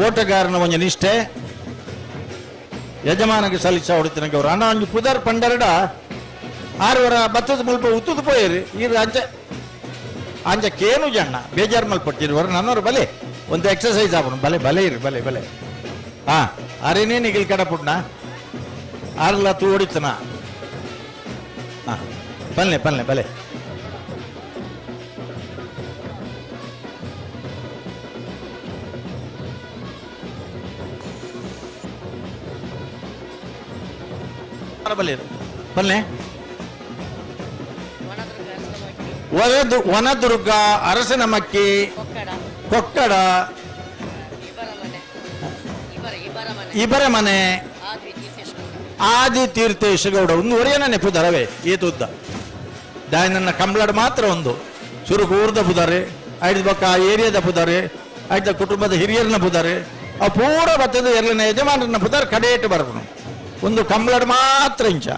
ಓಟಗಾರನ ಒಂಜಿ ನಿಷ್ಠೆ ಯಜಮಾನಗೆ ಸಲ್ಲಿಸ ಹೊಡಿತಿನ ಗೌರವ ಅಣ್ಣ ಒಂಜಿ ಪುದರ್ ಪಂಡರಡ 6 ವರ ಬತ್ತದ ಮುಲ್ಪ ಉತ್ತದ ಪೋಯಿರಿ ಈ ಅಂಜ ಕೇನು ಜಣ್ಣ ಬೇಜಾರು ಮಲ್ಪಟ್ಟಿರುವರ ನನ್ನವರು ಬಲೆ ಒಂದು ಎಕ್ಸಸೈಸ್ ಆಗೋಣ ಬಲೆ ಬಲೆ ಇರಿ ಬಲೆ ಬಲೆ ಹಾ ಅರೇನೇ ನಿಗಿಲ್ ಕಡಪುಡ್ನ ಆರ್ಲ ತೂ ಹೊಡಿತನ ಹಾ ಬಲ್ಲೆ ಬಲ್ಲೆ ಬಲೆ ಬಲೆ ಬಲ್ಲೆ ವನದುರ್ಗ ಅರಸನಮಕ್ಕಿ ಕೊಕ್ಕಡ ಇಬರ ಮನೆ ಆದಿ ತೀರ್ಥೇಶ ಗೌಡ ಒಂದು ಒರೆಯನೇ ಪುದರವೇ ಏತುದ್ದ ದಾಯನನ್ನ ಕಂಬಳಾಡ್ ಮಾತ್ರ ಒಂದು ಸುರುಗೂರ್ದ ಪುದಾರೆ ಐದು ಬಕ್ಕ ಆ ಏರಿಯಾದ ಪುದಾರೆ ಐದ ಕುಟುಂಬದ ಹಿರಿಯರನ್ನ ಪುದಾರೆ ಆ ಪೂರ ಬತ್ತದ ಎರಡನೇ ಯಜಮಾನರನ್ನ ಪುದಾರ ಕಡೆಯಟ್ಟು ಬರ್ಬನು ಒಂದು ಕಂಬಳಾಡ್ ಮಾತ್ರ ಇಂಚ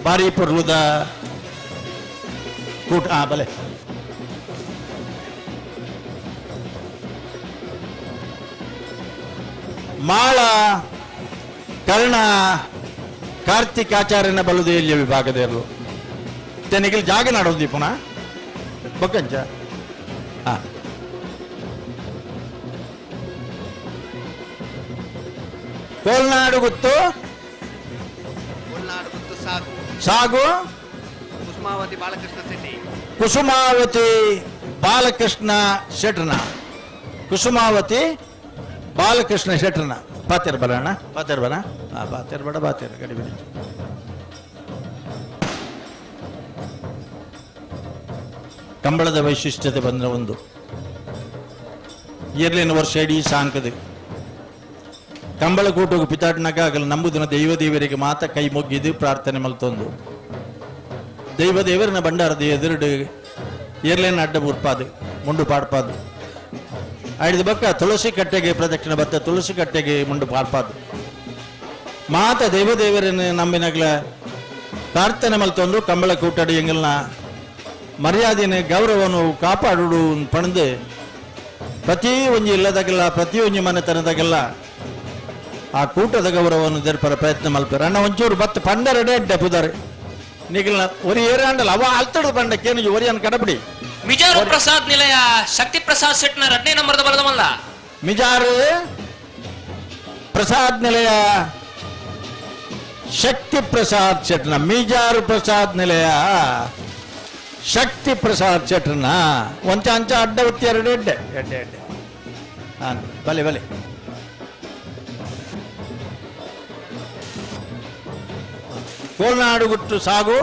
ಬಾರಿ ಪುರ್ಲುದ ಕೂಟ ಬಲೆ ಮಾಳ ಕರ್ಣ ಕಾರ್ತಿಕಾಚಾರ್ಯನ ಬಲುದೇಲಿಯ ವಿಭಾಗದಲ್ಲೂ ತೆನಿಗಿಲ್ ಜಾಗ ನಾಡೋದಿ ಪುನಃ ಬೊಕ್ಕಂಚ ಕೋಲ್ನಾಡು ಗುತ್ತು ಸಾಗು ಕುಸುಮಾವತಿ ಬಾಲಕೃಷ್ಣ ಶೆಟ್ಟಿ ಕುಸುಮಾವತಿ ಬಾಲಕೃಷ್ಣ ಶೆಟ್ರನ ಕುಸುಮಾವತಿ ಬಾಲಕೃಷ್ಣ ಶೆಟ್ರನ ಪಾತೆರ್ ಬರೋಣ ಪಾತೆರ್ ಬರ ಪಾತೆರ್ ಬಡ ಪಾತೆರ್ ಗಡಿ ಬಿಡಿ ಕಂಬಳದ ವೈಶಿಷ್ಟ್ಯತೆ ಬಂದ್ರೆ ಒಂದು ಇರ್ಲಿನ ವರ್ಷ ಇಡೀ ಸಾಂಕದು ಕಂಬಳ ಕೂಟೋಗು ಪಿತಾಟನಾಗ ಆಗಲು ನಂಬುದಿನ ದೈವ ದೇವರಿಗೆ ಮಾತ ಕೈ ಮುಗಿದು ಪ್ರಾರ್ಥನೆ ಮಲ್ತೊಂದು ದೈವ ದೇವರನ್ನ ಭಂಡಾರದ ಎದುರುಡು ಏರ್ಲೇನ್ ಅಡ್ಡ ಬುರ್ಪಾದು ಮುಂಡು ಪಾಡ್ಪಾದು ಐದು ಬಕ್ಕ ತುಳಸಿ ಕಟ್ಟೆಗೆ ಪ್ರದಕ್ಷಿಣೆ ಬತ್ತ ತುಳಸಿ ಕಟ್ಟೆಗೆ ಮುಂಡು ಪಾಡ್ಪಾದು ಮಾತ ದೇವದೇವರನ್ನು ನಂಬಿನಗ್ಲ ಪ್ರಾರ್ಥನೆ ಮಲ್ತೊಂದು ಕಂಬಳ ಕೂಟಾಡಿ ಎಂಗಲ್ನ ಮರ್ಯಾದೆನ ಗೌರವವನ್ನು ಕಾಪಾಡುಡು ಪಣದು ಪ್ರತಿ ಒಂಜಿ ಇಲ್ಲದಾಗೆಲ್ಲ ಪ್ರತಿ ಒಂಜಿ ಮನೆತನದಾಗೆಲ್ಲ ಆ ಕೂಟದ ಗೌರವವನ್ನು ಜರಪರ ಪ್ರಯತ್ನ ಮಲ್ಪರ ಅಣ್ಣ ಒಂಚೂರು ಬತ್ತು ಪಂಡರಡೆ ಡೆಪುದಾರೆ ನಿಗಲ್ನ ಒರಿ ಏರಾಂಡಲ್ಲ ಅವ ಅಲ್ತಡು ಪಂಡಕ್ಕೇನು ಒರಿಯನ್ನು ಕಡಬಿಡಿ ಮಿಜಾರು ಪ್ರಸಾದ್ ನಿಲಯ ಶಕ್ತಿ ಪ್ರಸಾದ್ ಸೆಟ್ನ 2ನೇ ನಂಬರ್ದ ಬಲದಮಲ್ಲ ಮಿಜಾರು ಪ್ರಸಾದ್ ನಿಲಯ ಶಕ್ತಿ ಪ್ರಸಾದ್ ಶೆಟ್ನ ಮಿಜಾರು ಪ್ರಸಾದ್ ನಿಲಯ ಶಕ್ತಿ ಪ್ರಸಾದ್ ಶೆಟ್ನ ಒಂಚ ಅಂಚ ಅಡ್ಡ ಉತ್ತಿ ಎರಡು ಎಡ್ಡೆ ಎಡ್ಡೆ ಎಡ್ಡೆ ಹಾಂ ಬಲೆ ಬಲೆ ಕೋಲ್ನಾಡು ಗುಟ್ಟು ಸಾಗು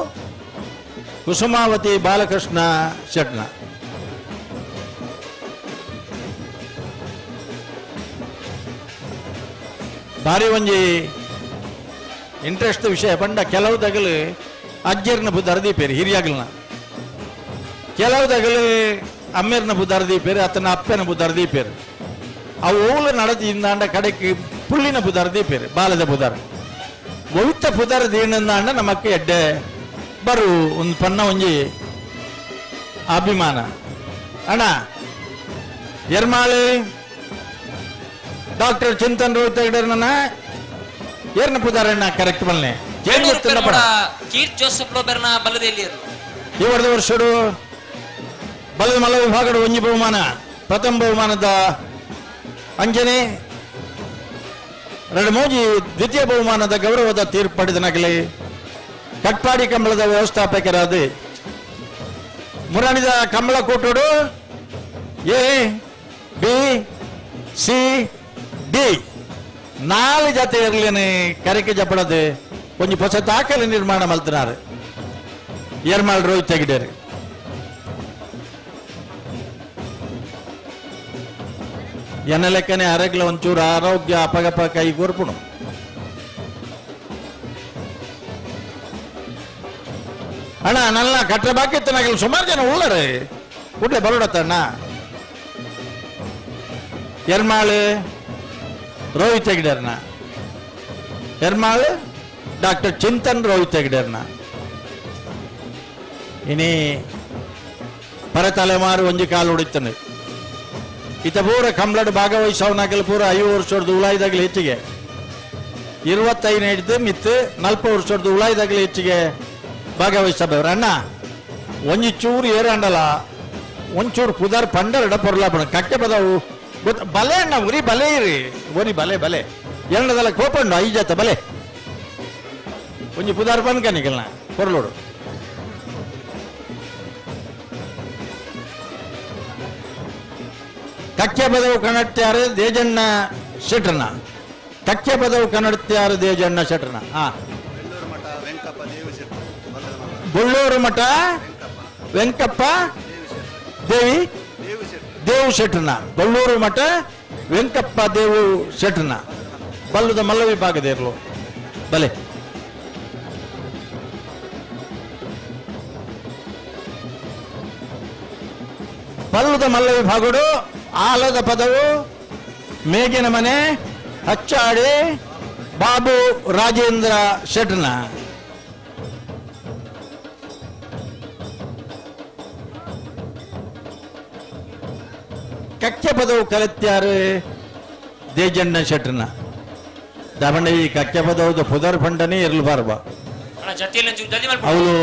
ಕುಸುಮಾವತಿ ಬಾಲಕೃಷ್ಣ ಶೆಟ್ನ ಭಾರಿ ಒಂಜಿ ಇಂಟ್ರೆಸ್ಟ್ ವಿಷಯ ಪಂಡ ಕೆಲವು ತಗಲು ಅಜ್ಜರ್ನ ಬುದ್ಧರ್ದೀಪೇರು ಹಿರಿಯಾಗಲ್ನ ಕೆಲವು ತಗಲು ಅಮ್ಮೇರ್ನ ಬುದ್ಧರ್ದೀಪೇರು ಅತನ ಅಪ್ಪನ ಬುದ್ಧರ್ದೀಪೇರು ಅವು ಓಲು ನಡತಿಂದಾಂಡ ಕಡೆಗೆ ಪುಳ್ಳಿನ ಬುದ್ಧರ್ದೀಪೇರು ಬಾಲದ ಬುಧರ್ ಒವಿತ್ತ ಪುದರ್ ದೀನಂದಾಂಡ ನಮಕ್ಕೆ ಎಡ್ಡೆ ಬರು ಒಂದು ಪನ್ನ ಒಂಜಿ ಅಭಿಮಾನ ಅಣ್ಣ ಎರ್ಮಾಳು ಡಾಕ್ಟರ್ ಚಿಂತನ್ ರೋಹಿತ್ ಹೆಗ್ಡೆರ್ನ ಏರ್ನ ಪುದಾರಣ್ಣ ಕರೆಕ್ಟ್ ಬಲ್ನೆ ಕೀರ್ತ್ ಜೋಸೆಫ್ ಲೋಬೆರ್ನ ಬಲದಲ್ಲಿ ಈ ವರ್ಷಡು ಬಲದ ಮಲ್ಲ ವಿಭಾಗದ ಒಂಜಿ ಬಹುಮಾನ ಪ್ರಥಮ ಬಹುಮಾನದ ಅಂಜನೆ ಎರಡು ಮೋಜಿ ದ್ವಿತೀಯ ಬಹುಮಾನದ ಗೌರವದ ತೀರ್ಪು ಪಡೆದನಾಗಲಿ ಕಟ್ಪಾಡಿ ಕಂಬಳದ ವ್ಯವಸ್ಥಾಪಕರಾದ ಮುರಾಣಿದ ಕಂಬಳ ಕೂಟೋಡು ಎ ಬಿ ಸಿ ಡಿ 4 ಜತೆ ಇರಲೇನೆ ಕರೆಕೆ ಜಪಡದೆ ಒಂಜಿ ಹೊಸ ದಾಖಲೆ ನಿರ್ಮಾಣ ಮಲ್ತಿನಾರು ಎರ್ಮಾಳ್ ರೋಹಿತ್ ಹೆಗ್ಡೆರ್ ಎನ್ನ ಲೆಕ್ಕನೆ ಅರಗ್ಲ ಒಂಚೂರು ಆರೋಗ್ಯ ಅಪಗಪ ಕೈ ಕೂರ್ಪುಣು ಅಣ್ಣ ನನ್ನ ಕಟ್ಟ ಬಾಕಿತ್ತನಾಗಲಿ ಸುಮಾರು ಜನ ಉಳ್ಳರೆ ಕೂಡಲೇ ಬರೋಡತ್ತಣ್ಣ ಎರ್ಮಾಳು ರೋಹಿತ್ ಹೆಗ್ಡೆರ್ನ ಎರ್ಮಾಳು ಡಾಕ್ಟರ್ ಚಿಂತನ್ ರೋಹಿತ್ ಹೆಗ್ಡೆರ್ನ ಇನಿ ಪರ ತಲೆಮಾರು ಒಂಜಿ ಕಾಲು ಹೊಡಿತಾನೆ ಇತ ಪೂರ ಕಂಬ್ಳಡ್ ಭಾಗವಹಿಸವನಾಗಲಿ ಪೂರ 5 ವರ್ಷದ ಉಳಾಯ್ದಾಗಲಿ ಹೆಚ್ಚಿಗೆ 25 ಹಿಡಿದು ಮಿತ್ತು 40 ವರ್ಷದ ಉಳಾಯ್ದಾಗಲಿ ಹೆಚ್ಚಿಗೆ ಭಾಗವಹಿಸಬೇವ್ರ ಅಣ್ಣ ಒಂಜಿ ಚೂರು ಏರಂಡಲ್ಲ ಒಂಚೂರು ಪುದಾರ್ ಪಂಡರಡ ಪೊರ್ಲಾಪಣ ಕಕ್ಕೆ ಪದವು ಗೊತ್ತ ಬಲೆ ಅಣ್ಣ ಉರಿ ಬಲೆ ಇರಿ ಒರಿ ಬಲೆ ಬಲೆ ಎರಡದಲ್ಲ ಕೋಪಂಡು 5 ಜತ ಬಲೆ ಒಂಜಿ ಪುದಾರ್ ಪನ್ಕನಿಗಲ್ನ ಪೊರ್ಲೋಡು ಕಕ್ಕೆ ಪದವು ಕನ್ನಡ್ತ್ಯಾರು ದೇಜಣ್ಣ ಶೆಟ್ರನ ಕಕ್ಕೆ ಪದವು ಕನ್ನಡ್ತ್ಯಾರು ದೇಜಣ್ಣ ಶೆಟ್ರನ ಬುಳ್ಳೂರು ಮಠ ವೆಂಕಪ್ಪ ದೇವು ಶೆಟ್ರನ ಬಳ್ಳೂರು ಮಠ ವೆಂಕಪ್ಪ ದೇವು ಶೆಟ್ರನ ಬಲ್ಲುದ ಮಲ್ಲ ವಿಭಾಗದ ಇರಲು ಬಲೆ ಬಲ್ಲುದ ಮಲ್ಲ ವಿಭಾಗಡು ಆಲದ ಪದವು ಮೇಗಿನ ಮನೆ ಹಚ್ಚಾಡಿ ಬಾಬು ರಾಜೇಂದ್ರ ಶೆಟ್ರನ ಕಕ್ಕೆ ಪದವು ಕಲಿತ್ಯಾರು ದೇಜಣ್ಣ ಶೆಟ್ರನ ದಾಮಣ್ಣ ಈ ಕಕ್ಕೆ ಪದವದ ಪುದರ್ ಫಂಡನೇ ಇರಲ್ಬಾರ್ಬ ಅವಳು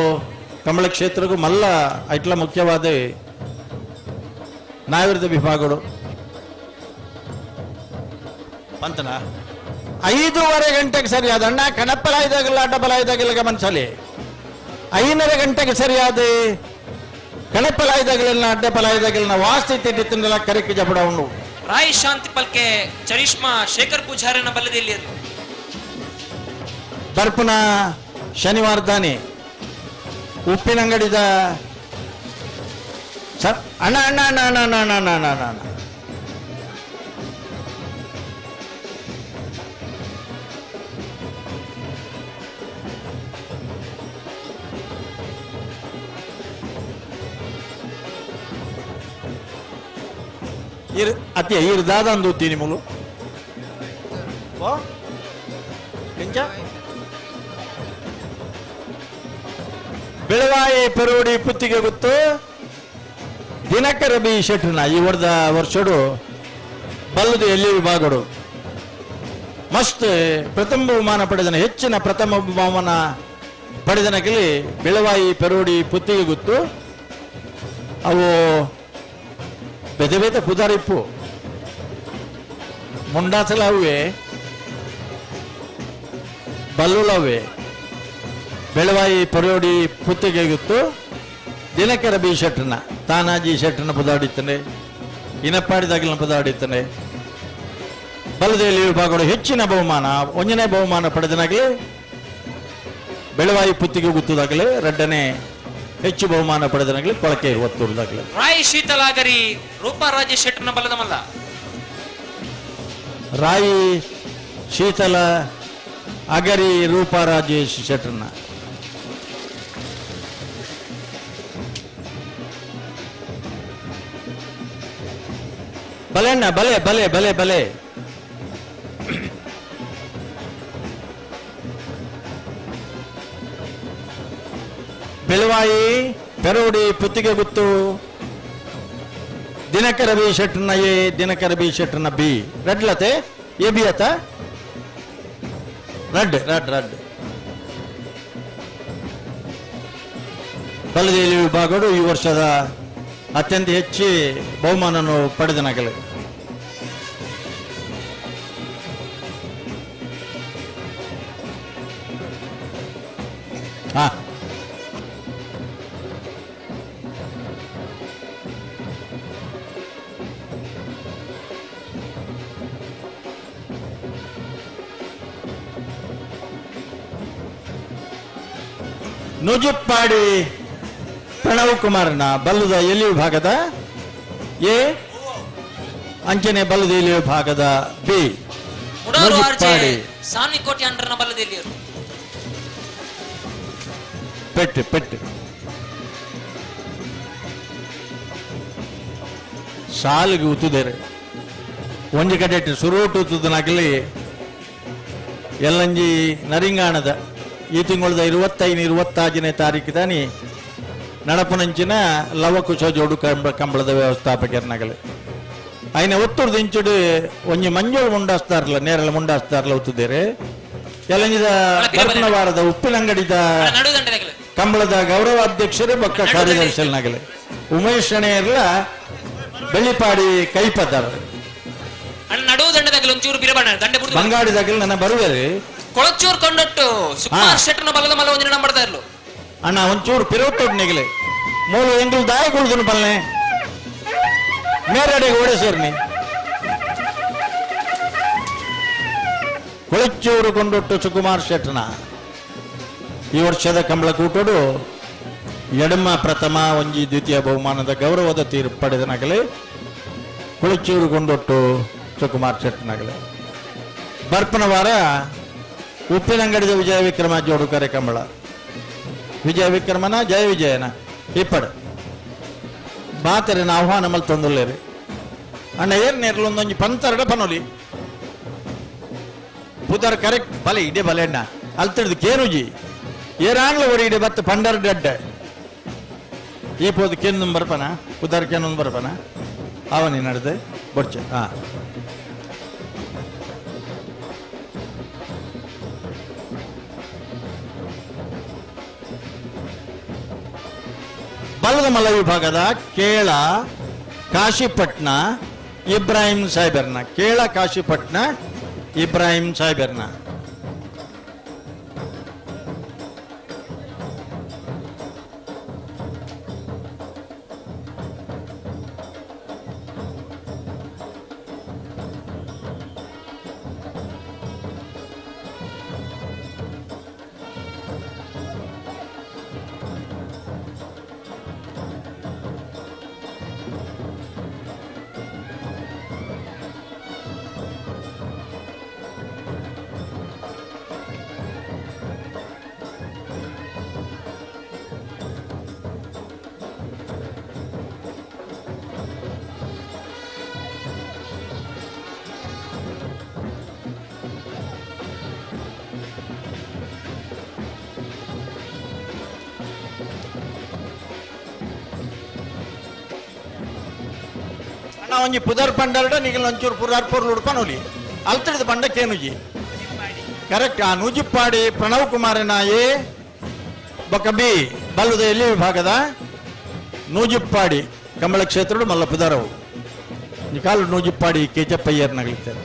ಕಮಲ ಕ್ಷೇತ್ರಕ್ಕೂ ಮಲ್ಲ ಐಟ್ಲ ಮುಖ್ಯವಾದ ನಾವಿರದ ವಿಭಾಗಗಳು ಅಂತನ 5:30 ಗಂಟೆಗೆ ಸರಿಯಾದ ಅಣ್ಣ ಕಣಪ್ಪಲ ಇದಾಗಲ್ಲ ಅಡ್ಡಬಲ ಇದಾಗಿಲ್ಲ ಗಮನಿಸಲಿ 5:30 ಗಂಟೆಗೆ ಸರಿಯಾದ ಕಣಪ್ಪಲ ಇದಾಗಲಿಲ್ಲ ಅಡ್ಡಬಲ ಇದಾಗಿಲ್ಲ ವಾಸ್ತಿ ತಿಂಡಿಲ್ಲ ಕರೆಕ್ಕೆ ಜಪಡ ಉಂಡು ರಾಯ್ ಶಾಂತಿ ಪಲ್ಕೆ ಚರಿಷ್ಮಾ ಶೇಖರ್ ಪೂಜಾರಿನ ಬಲ್ಲದಲ್ಲಿ ಬರ್ಪುನ ಶನಿವಾರ ತಾನೆ ಉಪ್ಪಿನಂಗಡಿದ ಅಣ್ಣ ಅಣ್ಣ ಅಣ್ಣ ಅಣ್ಣ ಅಣ್ಣ ಅಣ್ಣ ಅಣ್ಣ ಅಣ್ಣ ಅಣ್ಣ ಅತಿ ಇರು ದಾದಂದು ತೀನಿ ಮುಲು ಎಂಚ ಬೆಳವಾಯಿ ಪೆರೋಡಿ ಪುತ್ತಿಗೆ ಗೊತ್ತು ದಿನಕರ ಬಿ ಶೆಟ್ರನ ಈ ವರ್ಷಡು ಬಲ್ಲದು ಎಲ್ಲಿ ವಿಭಾಗಡು ಮಸ್ತ್ ಪ್ರಥಮ ಬಹುಮಾನ ಪಡೆದನ ಹೆಚ್ಚಿನ ಪ್ರಥಮ ಬಹುಮಾನ ಪಡೆದನಕಲಿ ಬೆಳವಾಯಿ ಪೆರೋಡಿ ಪುತ್ತಿಗೆ ಗೊತ್ತು ಅವು ಬೆದೆ ಬೆದೆ ಪುದಾರಿಪ್ಪು ಮುಂಡಾಸಲವೇ ಬಲ್ಲುಳವೇ ಬೆಳವಾಯಿ ಪೆರೋಡಿ ಪುತ್ತಿಗೆ ಗೊತ್ತು ದಿನಕರ ಬಿ ಶೆಟ್ರನ ತಾನಾಜಿ ಶೆಟ್ರನ ಪದಾಡಿತಾನೆ ಇನಪ್ಪಾಡಿದಾಗಲಿನ ಪದಾಡಿತಾನೆ ಬಲದಲ್ಲಿ ವಿಭಾಗಗಳು ಹೆಚ್ಚಿನ ಬಹುಮಾನ ಒಂದನೇ ಬಹುಮಾನ ಪಡೆದನಾಗಲಿ ಬೆಳವಾಯಿ ಪುತ್ತಿಗೆ ಗುತ್ತದಾಗಲಿ ಎರಡನೇ ಹೆಚ್ಚು ಬಹುಮಾನ ಪಡೆದನಾಗಲಿ ಕೊಳಕೆ ಒತ್ತೂರದಾಗಲಿ ರಾಯಿ ಶೀತಲಾಗರಿ ರೂಪರಾಜ ಶೆಟ್ಟನ ಬಲದ ಮಲ್ಲ ರಾಯಿ ಶೀತಲ ಅಗರಿ ರೂಪರಾಜೇಶ್ ಶೆಟ್ರನ ಬಲೆಣ್ಣ ಬಲೆ ಬಲೆ ಬಲೆ ಬಲೆ ಬೆಳವಾಯಿ ಪೆರೋಡಿ ಪುತ್ತಿಗೆ ಗುತ್ತು ದಿನಕರ ಬಿ ಶೆಟ್ರನ ಎ ದಿನಕರ ಬಿ ಶೆಟ್ರನ ಬಿ ರಡ್ಲತೆ ಎ ಬಿ ಅತ ರಡ್ ರಡ್ ರಡ್ ಬಲದೇಲಿ ವಿಭಾಗಗಳು ಈ ವರ್ಷದ ಅತ್ಯಂತ ಹೆಚ್ಚು ಬಹುಮಾನವನ್ನು ಪಡೆದನಾಗಲಿ ಹಾ ನುಜುಪ್ಪಾಡಿ ಪ್ರಣವ್ ಕುಮಾರ್ನ ಬಲ್ಲದ ಎಲ್ಲಿ ವಿಭಾಗದ ಎ ಅಂಚನೆ ಬಲ್ಲದ ಎಲ್ಲಿ ವಿಭಾಗದ ಬಿ ನುಜುಪ್ಪಾಡಿ ಸಾನ್ವಿಕೋಟೆ ಅಂಡರ್ನ ಬಲದಲ್ಲಿ ಪೆಟ್ಟು ಪೆಟ್ಟು ಸಾಲಿಗೆ ಉತ್ತುದೇರೆ ಒಂಜಿ ಕಡೆ ಸುರೋಟು ಉತ್ತುದನಾಗಲಿ ಎಲ್ಲಂಜಿ ನರಿಂಗಾಣದ ಈ ತಿಂಗಳದ 25-26ನೇ ತಾರೀಕು ದಾನಿ ನಡಪುನಂಚಿನ ಲವಕುಶ ಜೋಡು ಕಂಬಳದ ವ್ಯವಸ್ಥಾಪಕರನಾಗಲಿ ఆయన ಒತ್ತುರ್ದು ಇಂಚುಡು ಒಂಜಿ ಮಂಜೋಳು ಮುಂಡಾಸ್ತಾರಲ್ಲ ನೇರಳ ಮುಂಡಾಸ್ತಾರಲ್ಲ ಒತ್ತುದೇರೆ ಎಲ್ಲಂಜಿದ ವಾರದ ಉಪ್ಪಿನಂಗಡಿದ ಕಂಬಳದ ಗೌರವಾಧ್ಯಕ್ಷರು ಬೊಕ್ಕ ಕಾರ್ಯದರ್ಶಿನಾಗಲಿ ಉಮೇಶ್ ಶಣೆಯರ್ಲ ಬೆಳ್ಳಿಪಾಡಿ ಕೈಪದ್ದಾರ ಬಂಗಾಡಿದಾಗಲಿ ನನ್ನ ಬರುವೇರಿ ಕೊಳಚೂರ್ ಕೊಂಡೊಟ್ಟು ಸುಕುಮಾರ್ ಶೆಟ್ಟನ ಬಲದ ಮಲ್ಲ ಒಂದಿನ ನಂಬರ್ತಾ ಇರ್ಲು ಅಣ್ಣ ಒಂಚೂರು ಪಿರೋಟೋಡ್ ನೆಗಲೆ ಮೂಲು ಎಂಗ್ಳು ದಾಯಗೊಳ್ದನು ಬಲ್ಲೆ ನೇರಡೆಗೆ ಓಡಿಸೇರ್ನಿ ಕೊಳಚೂರು ಕೊಂಡೊಟ್ಟು ಸುಕುಮಾರ್ ಶೆಟ್ಟನ ಈ ವರ್ಷದ ಕಂಬಳ ಕೂಟೋಡು ಎಡಮ ಪ್ರಥಮ ಒಂಜಿ ದ್ವಿತೀಯ ಬಹುಮಾನದ ಗೌರವದ ತೀರ್ಪು ಪಡೆದನಾಗಲಿ ಕೊಳಚೂರು ಕೊಂಡೊಟ್ಟು ಸುಕುಮಾರ್ ಶೆಟ್ಟನಾಗಲಿ ಬರ್ಪನ ವಾರ ಉಪ್ಪಿನಂಗಡಿದ ವಿಜಯ ವಿಕ್ರಮ ಜೋಡು ಕರೆ ಕಂಬಳ ವಿಜಯ ವಿಕ್ರಮನ ಜಯ ವಿಜಯನ ಇಪ್ಪಡು ಬಾತರಿನ ಆಹ್ವಾನ ಮಲ್ ತೊಂದಲೇರಿ ಅಣ್ಣ ಏರ್ ನೇರ್ಲೊಂದೊಂಜಿ ಪಂತರಡ ಪನೋಲಿ ಪುದರ್ ಕರೆಕ್ಟ್ ಬಲೆ ಇಡೆ ಬಲೆ ಅಣ್ಣ ಅಲ್ತಿಡ್ದು ಕೇನುಜಿ ಏರಾಂಗ್ಲ ಒಡಿ ಇಡೆ ಬತ್ತು ಪಂಡರ್ ಡಡ್ಡ ಈ ಪೋದು ಕೆನ್ನು ಬರ್ಪನ ಪುದರ್ ಕೆನ್ನು ಬರ್ಪನ ಅವನಿ ನಡೆದೆ ಬೊಡ್ಚೆ ಹಾ ಬಲದ ಮಲ್ಲ ವಿಭಾಗದ ಕೇಳ ಕಾಶಿಪಟ್ನ ಇಬ್ರಾಹಿಂ ಸಾಹೇಬರ್ನ ಕೇಳ ಕಾಶಿಪಟ್ನ ಇಬ್ರಾಹಿಂ ಸಾಹೇಬರ್ನ ನಾ ಒಂಜಿ ಪುದರ್ ಪಂಡರ್ಡ ನಿಗಲ್ ಒಂಚೂರು ಪುರಾರ್ ಪೊರ್ಲು ಉಡ್ಪನೋಲಿ ಅಲ್ತಡಿದ ಪಂಡಕ್ಕೇನುಜಿ ಕರೆಕ್ಟ್. ಆ ನೂಜಿಪ್ಪಾಡಿ ಪ್ರಣವ್ ಕುಮಾರನಾಯಿ ಬೊಕ್ಕ ಬಿ ಬಲ್ಲುದ ಎಲ್ಲಿ ವಿಭಾಗದ ನೂಜಿಪ್ಪಾಡಿ ಕಂಬಳ ಕ್ಷೇತ್ರ ಮಲ್ಲ ಪುದರವು ನಿಕಾಲು ನೂಜಿಪ್ಪಾಡಿ ಕೆಚಪ್ಪಯ್ಯರ್ ನಗಲಿದ್ದಾರೆ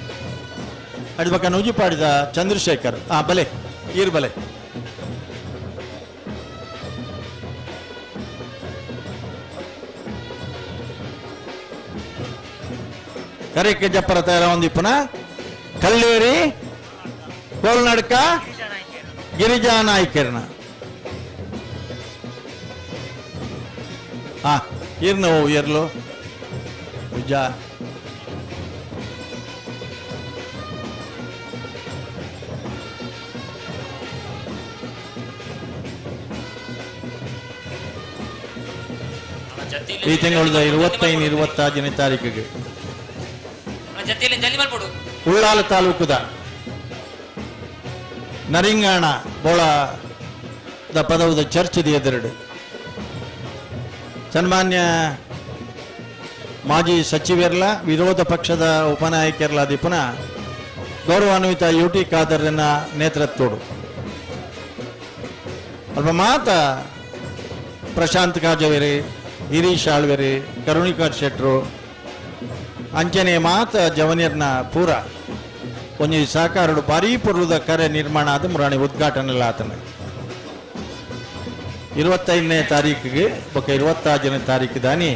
ಅಡಿ ಬಕ್ಕ ನೂಜಿಪ್ಪಾಡಿದ ಚಂದ್ರಶೇಖರ್ ಬಲೆ ಈರ್ ಬಲೆ ಕರೆಕ್ಕೆ ಜಪ್ಪರ ತಯಾರ ಒಂದಿಪ್ಪನ ಕಲ್ಲೇರಿ ಕೋಲ್ನಡ್ಕ ಗಿರಿಜಾ ನಾಯ್ಕರ್ನ ಇರ್ನ ಎರ್ಲು ವಿಜಾ ಈ ತಿಂಗಳ 25-26ನೇ ತಾರೀಕಿಗೆ ಉಳ್ಳಾಲ ತಾಲೂಕುದ ನರಿಂಗಾಣ ಬೋಳದ ಪದವದ ಚರ್ಚದ ಎದುರುಡು ಸನ್ಮಾನ್ಯ ಮಾಜಿ ಸಚಿವರ್ಲ ವಿರೋಧ ಪಕ್ಷದ ಉಪನಾಯಕರ್ಲ ದಿಪುನ ಗೌರವಾನ್ವಿತ UT ಖಾದರ್ನ ನೇತೃತ್ವಡು ಅಲ್ಪ ಮಾತ ಪ್ರಶಾಂತ್ ಕಾಜವೇರಿ ಗಿರೀಶ್ ಆಳ್ವೇರಿ ಕರುಣಿಕರ್ ಶೆಟ್ರು ಅಂಚನೆ ಮಾತ ಜವನಿಯರ್ನ ಪೂರ ಒಂಜಿ ಸಹಕಾರಡು ಭಾರೀ ಪುರ್ಲುದ ಕರೆ ನಿರ್ಮಾಣ ಆದ ಮುರಾಣಿ ಉದ್ಘಾಟನೆ ಆತನ 25ನೇ ತಾರೀಕಿಗೆ ಬೊಕ್ಕ 26ನೇ ತಾರೀಕು ದಾನಿ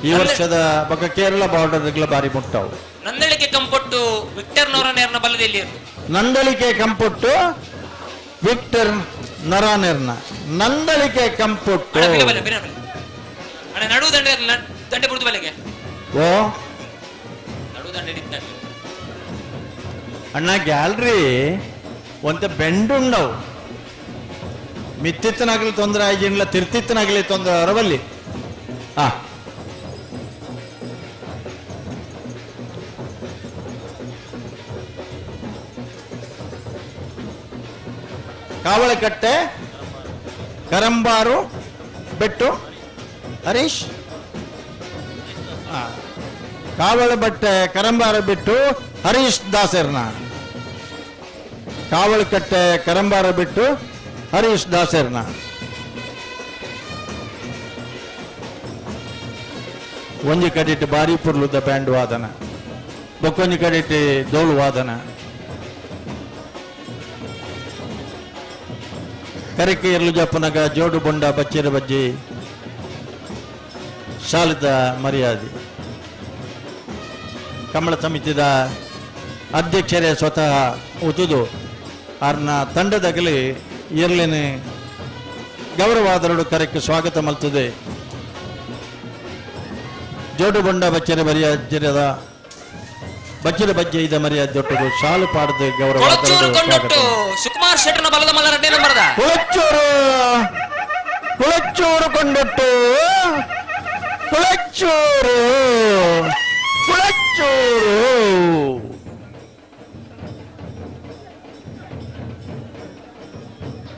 ಈ ವರ್ಷದ ಬೊಕ್ಕ ಕೇರಳ ಬಾರ್ಡರ್ಗಳ ಬಾರಿ ಮುಟ್ಟವು ನಂದಳಿಕೆ ಕಂಪೊಟ್ಟು ವಿಕ್ಟರ್ ನೊರಾನೇರ್ನ ಬಲದಲ್ಲಿ ನಂದಳಿಕೆ ಕಂಪೊಟ್ಟು ವಿಕ್ಟರ್ ನೊರಾನೇರ್ನ ನಂದಳಿಕೆ ಕಂಪೊಟ್ಟು ನಡು ದಂಡೆ ಬುಡ್ದು ಬಲೆಗೆ ಓ ನಡು ದಂಡೆ ಅಣ್ಣ ಗ್ಯಾಲರಿ ಒಂತ ಬೆಂಡುಂಡವು ಮಿತ್ತಿತ್ತನಾಗಲಿ ತೊಂದರೆ ಆಗಿಲ್ಲ ತಿರ್ತಿತ್ತನಾಗಲಿ ತೊಂದರೆ ಅವರವಲ್ಲಿ ಕಾವಳಕಟ್ಟೆ ಕರಂಬಾರು ಬೆಟ್ಟು ಹರೀಶ್ ಕಾವಳ ಬಟ್ಟೆ ಕರಂಬಾರ ಬಿಟ್ಟು ಹರೀಶ್ ದಾಸರ್ನ ಕಾವಳಕಟ್ಟೆ ಕರಂಬಾರ ಬಿಟ್ಟು ಹರೀಶ್ ದಾಸರ್ನ ಒಂಜಿ ಕಡಿಟ್ ಬಾರಿ ಪುರ್ಲುದ ಬ್ಯಾಂಡ್ ವಾದನ ಬೊಕ್ಕೊಂಜಿ ಕಡಿಟ್ ದೋಳು ವಾದನ ಕರೆಕೆ ಇರ್ಲು ಜಪ್ಪನಗ ಜೋಡು ಬೊಂಡ ಬಚ್ಚೆರ ಬಜ್ಜಿ ಶಾಲಿದ ಮರ್ಯಾದೆ ಕಮಲ ಸಮಿತಿದ ಅಧ್ಯಕ್ಷರೇ ಸ್ವತಃ ಉತುದು ಅವ್ರನ್ನ ತಂಡದಾಗಲಿ ಇರ್ಲಿನ ಗೌರವಾದರಡು ಕರೆಕ್ಕೆ ಸ್ವಾಗತ ಮಲ್ತದೆ ಜೋಡು ಬೊಂಡ ಬಚ್ಚೆರ ಮರ್ಯಾದ ಬಚ್ಚೆರ ಬಜ್ಜೆ ಇದ ಮರ್ಯಾದೆ ದೊಡ್ಡದು ಶಾಲು ಪಾಡದ ಗೌರವ ಸುಕುಮಾರ್ ಶೆಟ್ಟರ್ನ ಬಲದ ಮಲ್ಲ ರೆಡ್ಡಿ ನಂಬರ್ದ ಕುಳಚ್ಚೂರು ಕೊಂಡೊಟ್ಟು ಕುಳಚ್ಚೂರು ಕುಳಚ್ಚೂರು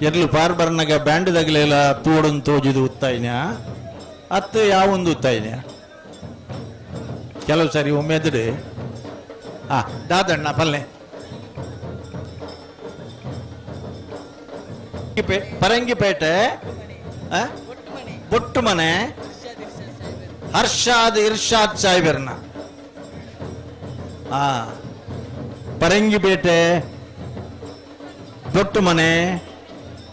ಎರ್ಲು ಪಾರ್ಬರ್ನಗ ಬ್ಯಾಂಡ್ದಾಗಲೆಲ್ಲ ತೋಡನ್ ತೋಜಿದು ಉತ್ತಾಯಿನ ಅತ್ತು ಯಾವೊಂದು ಉತ್ತಾಯಿನ ಕೆಲವು ಸಾರಿ ಒಮ್ಮೆದ್ರೆ ದಾದಣ್ಣ ಪಲ್ಲೆ ಪರಂಗಿಪೇಟೆ ಬೊಟ್ಟು ಮನೆ ಹರ್ಷಾದ್ ಇರ್ಷಾದ್ ಸಾಹೇಬರ್ನ ಪರಂಗಿಪೇಟೆ ಬೊಟ್ಟು ಮನೆ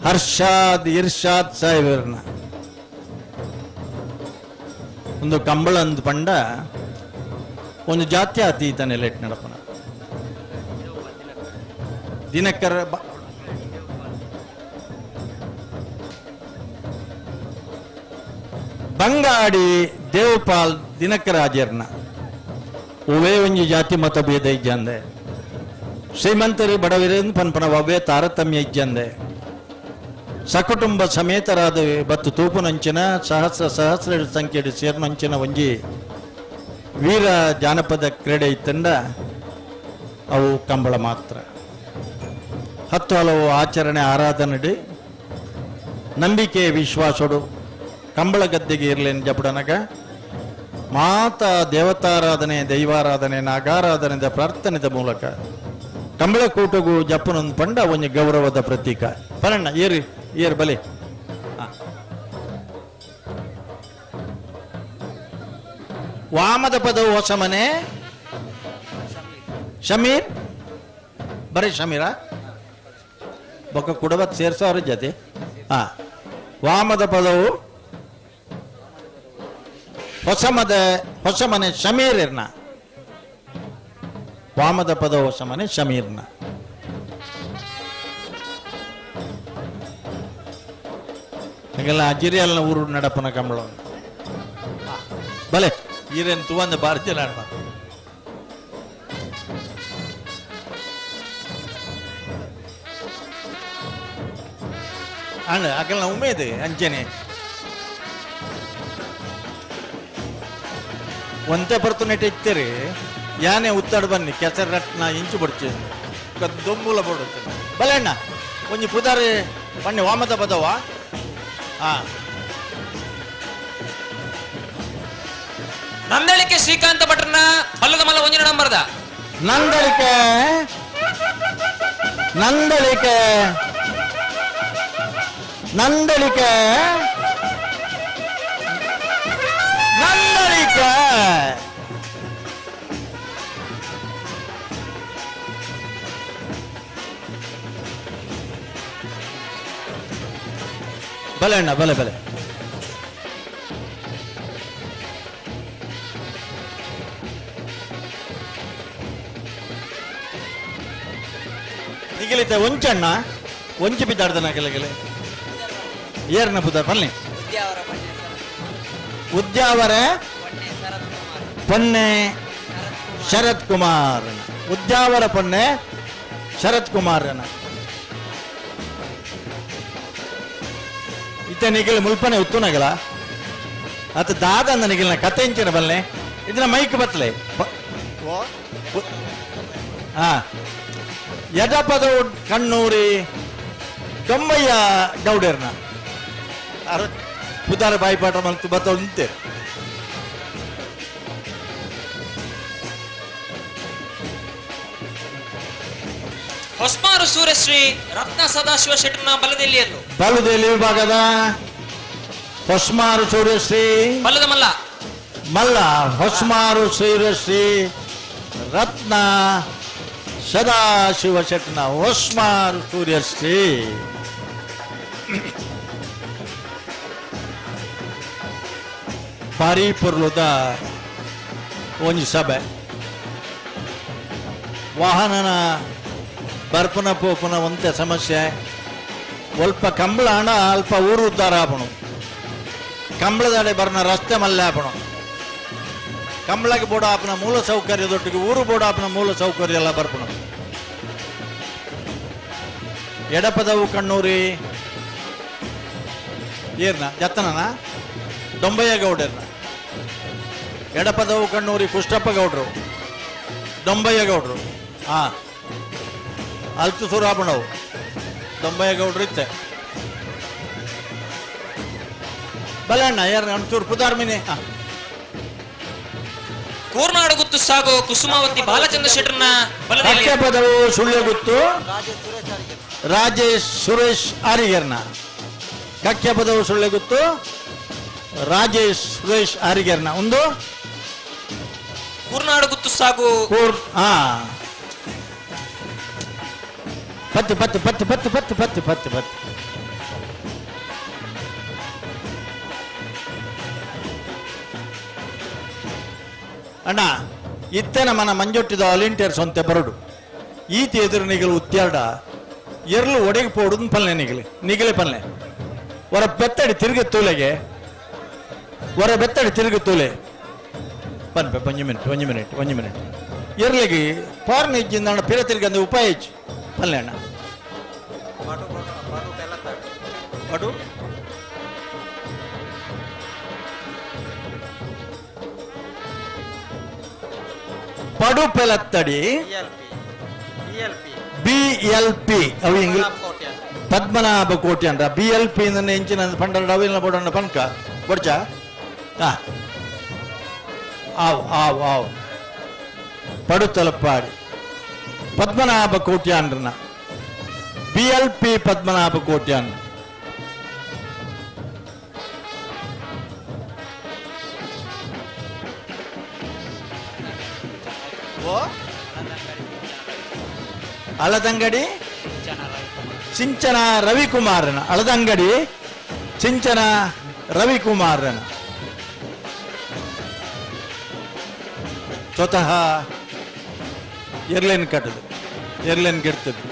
ಹರ್ಷಾದ್ ಇರ್ಷಾದ್ ಸಾಹೇಬರ್ನ ಒಂದು ಕಂಬಳಂದು ಪಂಡ ಒಂದು ಜಾತ್ಯತೀತ ನೆಲೆಟ್ ನಡಪನ ದಿನಕರ ಬಂಗಾಡಿ ದೇವಪಾಲ್ ದಿನಕರಾಜರ್ನ ಒವೇ ಒಂಜಿ ಜಾತಿ ಮತಭೇದ ಇಜ್ಜಂದೆ ಶ್ರೀಮಂತರು ಬಡವರೇನು ಪನ್ಪನ ಒವ್ವೇ ತಾರತಮ್ಯ ಇಜ್ಜಂದೆ ಸಕುಟುಂಬ ಸಮೇತರಾದ ಬತ್ತು ತೂಪುನಂಚಿನ ಸಹಸ್ರ ಸಂಖ್ಯೆಡು ಸೇರ್ನಂಚಿನ ಒಂಜಿ ವೀರ ಜಾನಪದ ಕ್ರೀಡೆ ಇತ್ತಂಡ ಅವು ಕಂಬಳ ಮಾತ್ರ 10 ಹಲವು ಆಚರಣೆ ಆರಾಧನೆ ನಂಬಿಕೆ ವಿಶ್ವಾಸಡು ಕಂಬಳ ಗದ್ದೆಗೆ ಇರಲೇನು ಜಪಡನಗ ಮಾತಾ ದೇವತಾರಾಧನೆ ದೈವಾರಾಧನೆ ನಾಗಾರಾಧನೆದ ಪ್ರಾರ್ಥನೆದ ಮೂಲಕ ಕಂಬಳಕೂಟಗೂ ಜಪ್ಪನೊಂದು ಪಂಡ ಒಂಜಿ ಗೌರವದ ಪ್ರತೀಕ ಪರಣ್ಣ ಏರು ಬಲೆ ವಾಮದ ಪದವು ಹೊಸ ಮನೆ ಶಮೀರ್ ಬರೀ ಶಮೀರ ಬೊಕ್ಕ ಕುಡಬತ್ ಸೇರ್ಸೋರ ಜೊತೆ ವಾಮದ ಪದವು ಹೊಸ ಮನೆ ಶಮೀರ್ನ ವಾಮದ ಪದವು ಹೊಸ ಮನೆ ಶಮೀರ್ನ ಹೀಗೆಲ್ಲ ಅಜಿರಿಯಲ್ನ ಊರು ನಡಪನ ಕಂಬಳ ಬಲೆ ಈರೇನು ತುವಂದ ಭಾರತೀಯ ನಾಡ ಅಣ್ಣ ಅಕಲ್ನ ಉಮೇದು ಅಂಚನೆ ಒಂದೇ ಬರ್ತುನೆಟ್ ಇತ್ತೇರಿ ಯಾನೇ ಉತ್ತಾಡು ಬನ್ನಿ ಕೆಸರು ರಟ್ನ ಇಂಚು ಬಡ್ಚಿ ದೊಂಬುಲ ಬಡುತ್ತೆ ಬಲೆ ಅಣ್ಣ ಒಂಜಿ ಪುದಾರಿ ಬನ್ನಿ ವಾಮದ ಪದವ ನಂದಳಿಕೆ ಶ್ರೀಕಾಂತ ಭಟ್ರನ ಬಲ್ಲದ ಮಲ್ಲ ಒಂಜಿನ ನಂಬರ್ದ ನಂದಳಿಕೆ ನಂದಳಿಕೆ ನಂದಳಿಕೆ ನಂದಳಿಕೆ ಬಲೆ ಅಣ್ಣ ಬಲೆ ಬಲೆ ನಿಗಲಿತ ಒಂಚಣ್ಣ ಒಂಚಿ ಬಿದ್ದಾಡ್ದನ ಕೆಳಗೆಲೆ ಏರ್ನ ಬುದ್ಧ ಪಲ್ಲೆ ಉದ್ಯಾವರ ಪೊನ್ನೆ ಶರತ್ ಕುಮಾರ್ ಉದ್ಯಾವರ ಪೊನ್ನೆ ಶರತ್ ಕುಮಾರನ ಇತ್ತ ನಿಗಿಲ್ ಮುಲ್ಪನೆ ಉತ್ತುನಗಲ ಅತ ದಾದ ಅಂದ ನಿಗಿಲ್ನ ಕತೆ ಇಂಚಿನ ಬಲ್ಲೆ ಇದನ್ನ ಮೈಕ್ ಬತ್ಲೆ ಯಜಪದ ಕಣ್ಣೂರಿ ತೊಂಬಯ್ಯ ಗೌಡರ್ನ ಪುದಾರ ಬಾಯಿಪಾಠ ಮಲ್ತು ಬತ್ತ ಉಂಟೆ ಹೊಸ್ಮಾರು ಸೂರ್ಯಶ್ರೀ ರತ್ನ ಸದಾಶಿವ ಶೆಟ್ಟರ್ನ ಬಲದೆಲ್ಲಿಯರು ಬಲದಲ್ಲಿ ವಿಭಾಗದ ಹೊಸ್ಮಾರು ಸೂರ್ಯಶ್ರೀ ಬಲ್ಲದ ಮಲ್ಲ ಮಲ್ಲ ಹೊಸ್ಮಾರು ಸೂರ್ಯಶ್ರೀ ರತ್ನ ಸದಾಶಿವ ಶೆಟ್ಟನ ಹೊಸ್ಮಾರು ಸೂರ್ಯಶ್ರೀ ಪಾರಿಪುರ್ಲದ ಒಂಜಿ ಸಭೆ ವಾಹನನ ಬರ್ಪನ ಪೋಪನ ಒಂತೆ ಸಮಸ್ಯೆ ಒಲ್ಪ ಕಂಬಳ ಹಣ ಅಲ್ಪ ಊರು ಉದ್ಧಾರ ಆಪಣು ಕಂಬಳದಡೆ ಬರ್ನ ರಸ್ತೆ ಮಲ್ಲೆ ಆಪಣು ಕಂಬಳಕ್ಕೆ ಬೋಡ ಆಪನ ಮೂಲ ಸೌಕರ್ಯದೊಟ್ಟಿಗೆ ಊರು ಬೋಡ ಆಪನ ಮೂಲ ಸೌಕರ್ಯ ಎಲ್ಲ ಬರ್ಪಣು ಎಡಪದವು ಕಣ್ಣೂರಿ ಏರ್ನ ಜತ್ತನನ ದೊಂಬಯ್ಯ ಗೌಡರ್ನ ಎಡಪದವು ಕಣ್ಣೂರಿ ಕುಷ್ಟಪ್ಪ ಗೌಡ್ರು ದೊಂಬಯ್ಯ ಗೌಡ್ರು ಅಲ್ತು ಸುರಾಪಣವು ದೊಂಬಯ್ಯ ಗೌಡ್ರು ಇತ್ತೆ ಬಲಣ್ಣ ಯಾರು ಅಣ್ಚೂರು ಪುದಾರ್ಮಿನಿ ಕೂರ್ನಾಡು ಗುತ್ತು ಸಾಗು ಕುಸುಮಾವತಿ ಬಾಲಚಂದ್ರ ಶೆಟ್ಟರ್ನ ಬಲದಲ್ಲಿ ಪದವು ಸುಳ್ಯ ಗುತ್ತು ರಾಜೇಶ್ ಸುರೇಶ್ ಆರಿಗೆರ್ನ ಕಕ್ಯ ಪದವು ಸುಳ್ಯ ಗುತ್ತು ರಾಜೇಶ್ ಸುರೇಶ್ ಆರಿಗೆರ್ನ ಒಂದು ಕೂರ್ನಾಡು ಗುತ್ತು ಸಾಗು ಪತ್ತು ಪತ್ತು ಪತ್ತು ಪತ್ತು ಪತ್ತು ಪತ್ತು ಪತ್ತು ಪತ್ತು ಅಣ್ಣ ಇತ್ತೇನ ಮನ ಮಂಜೊಟ್ಟಿದ ವಾಲಂಟಿಯರ್ಸ್ ಅಂತೆ ಬರಡು ಈತಿ ಎದುರು ನಿಗಲು ಉತ್ಯಾಡ ಎರ್ಲು ಒಡೆಗೆ ಪೋಡುದು ಪಲ್ಲೆ ನಿಗಲೆ ಪಲ್ಲೆ ಹೊರ ಬೆತ್ತಡಿ ತಿರುಗಿ ತೂಲೆಗೆ ಹೊರ ಬೆತ್ತಡಿ ತಿರುಗಿ ತೂಲೆ ಪನ್ಪೆ ಒಂಜಿ ಮಿನಿಟ್ ಎರ್ಲಿಗೆ ಪಾರ್ನ ಇಜ್ಜಿಂದ ಅಣ್ಣ ಪಿರ ತಿರುಗಿ ಅಂದ ಉಪಾಯ ಇಚ್ಚು ಪಲ್ಲೆ ಅಣ್ಣ ಪಡು ಪಡು ಪೆಲತ್ತಡಿ BLP ಅವು ಪದ್ಮನಾಭ ಕೋಟಿ ಅಂದ್ರ BLP ಇಂಚಿನ ಪಂಡ ಅವಿಲ್ನ ಬೋಡಣ್ಣ ಪನ್ಕ ಬಡ್ಚ ಆವ್ ಪಡುತ್ತಲಪ್ಪಾಡಿ ಪದ್ಮನಾಭ ಕೋಟ್ಯಾನ್ರನ BLP ಪದ್ಮನಾಭ ಕೋಟ್ಯಾನ್ ಅಳದಂಗಡಿ ಸಿಂಚನ ರವಿಕುಮಾರನ ಅಳದಂಗಡಿ ಸಿಂಚನ ರವಿಕುಮಾರನ ಸ್ವತಃ ಎರ್ಲೇನ್ ಕಟ್ಟದು ಎರ್ಲೇನ್ ಗೆಡ್ತದ್ದು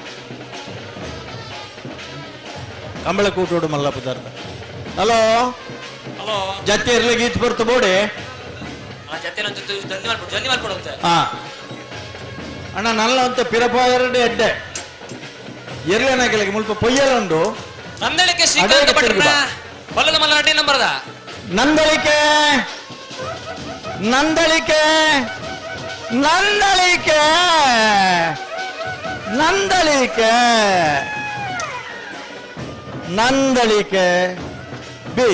ಕಂಬಳ ಕೂಟೋಡು ಮಲ್ಲ ಪದಾರ್ಥ ಹಲೋ ಹಲೋ ಜತಿ ಇರ್ಲಿ ಗೀತ್ ಬರ್ತು ಬೋಡೆ ಜಲ್ದಿ ಮಾಡ್ಕೊಡು ಅಂತ ಹಾ ಅಣ್ಣ ನಲ್ಲ ಅಂತ ಪಿರಪ ಎರಡು ಎಡ್ಡೆ ಎರ್ಲೇನಾಗಿಲ್ಲ ಮುಲ್ಪ ಪೊಯ್ಯಲುಂಡು ನಂದಳಿಕೆ ಶ್ರೀಕಾಂತ ಭಟ್ರನ ಬಲ್ಲದ ಮಲ್ಲ ಅಡ್ಡಿ ನಂಬರ್ದ ನಂದಳಿಕೆ ನಂದಳಿಕೆ ನಂದಳಿಕೆ ನಂದಳಿಕೆ ನಂದಳಿಕೆ ಬಿ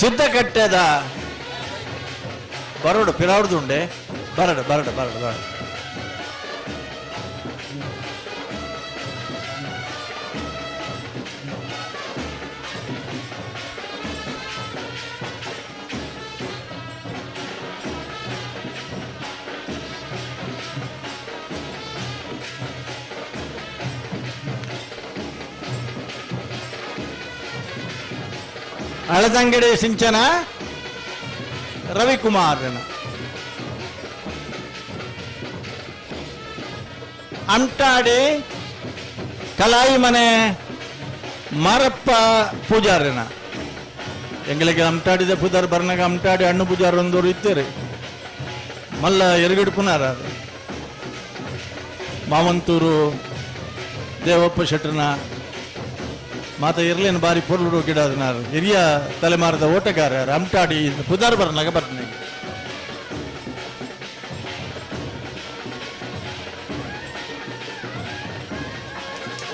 ಸಿದ್ಧಕಟ್ಟೆದ ಬರೋಡು ಪಿರಾವ್ದುಂಡೆ ಬರಡು ಬರಡು ಬರಡು ಬರಡು ಅಳದಂಗಡಿ ಸಿಂಚನ ರವಿಕುಮಾರನ ಅಂಟಾಡಿ ಕಲಾಯಿ ಮನೆ ಮಾರಪ್ಪ ಪೂಜಾರನ ಎಂಗಳಿಗೆ ಅಂಟಾಡಿದ ಪೂಜಾರ್ ಬರ್ನಾಗ ಅಂಟಾಡಿ ಹಣ್ಣು ಪೂಜಾರ ಒಂದೂರು ಇತ್ತೀರಿ ಮಲ್ಲ ಎರಗಡು ಪುನರ ಮಾವಂತೂರು ದೇವಪ್ಪ ಶೆಟ್ರನ ಮಾತ ಇರ್ಲೇನು ಬಾರಿ ಪೊರ್ಲು ಗಿಡ ಅದನ್ನಾರು ಹಿರಿಯ ತಲೆಮಾರದ ಓಟಗಾರ ಅಂಟಾಡಿ ಪುದಾರ್ ಬರ್ನಾಗ ಬರ್ತೀನಿ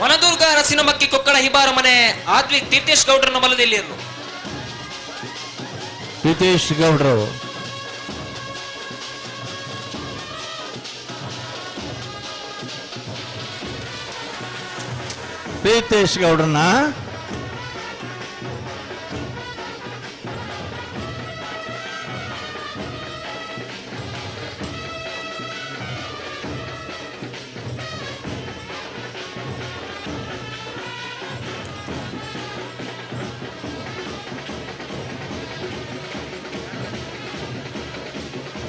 ವನದುರ್ಗ ರಸಿನಮಕ್ಕಿ ಕೊಕ್ಕಳ ಹಿಬಾರ ಮನೆ ಆದ್ವಿಕ್ ತೀರ್ಥೇಶ್ ಗೌಡ್ರನ ಬಲದಲ್ಲಿ ಇರು ಪ್ರೀತೇಶ್ ಗೌಡ್ರವು ಪ್ರೀತೇಶ್ ಗೌಡ್ರನ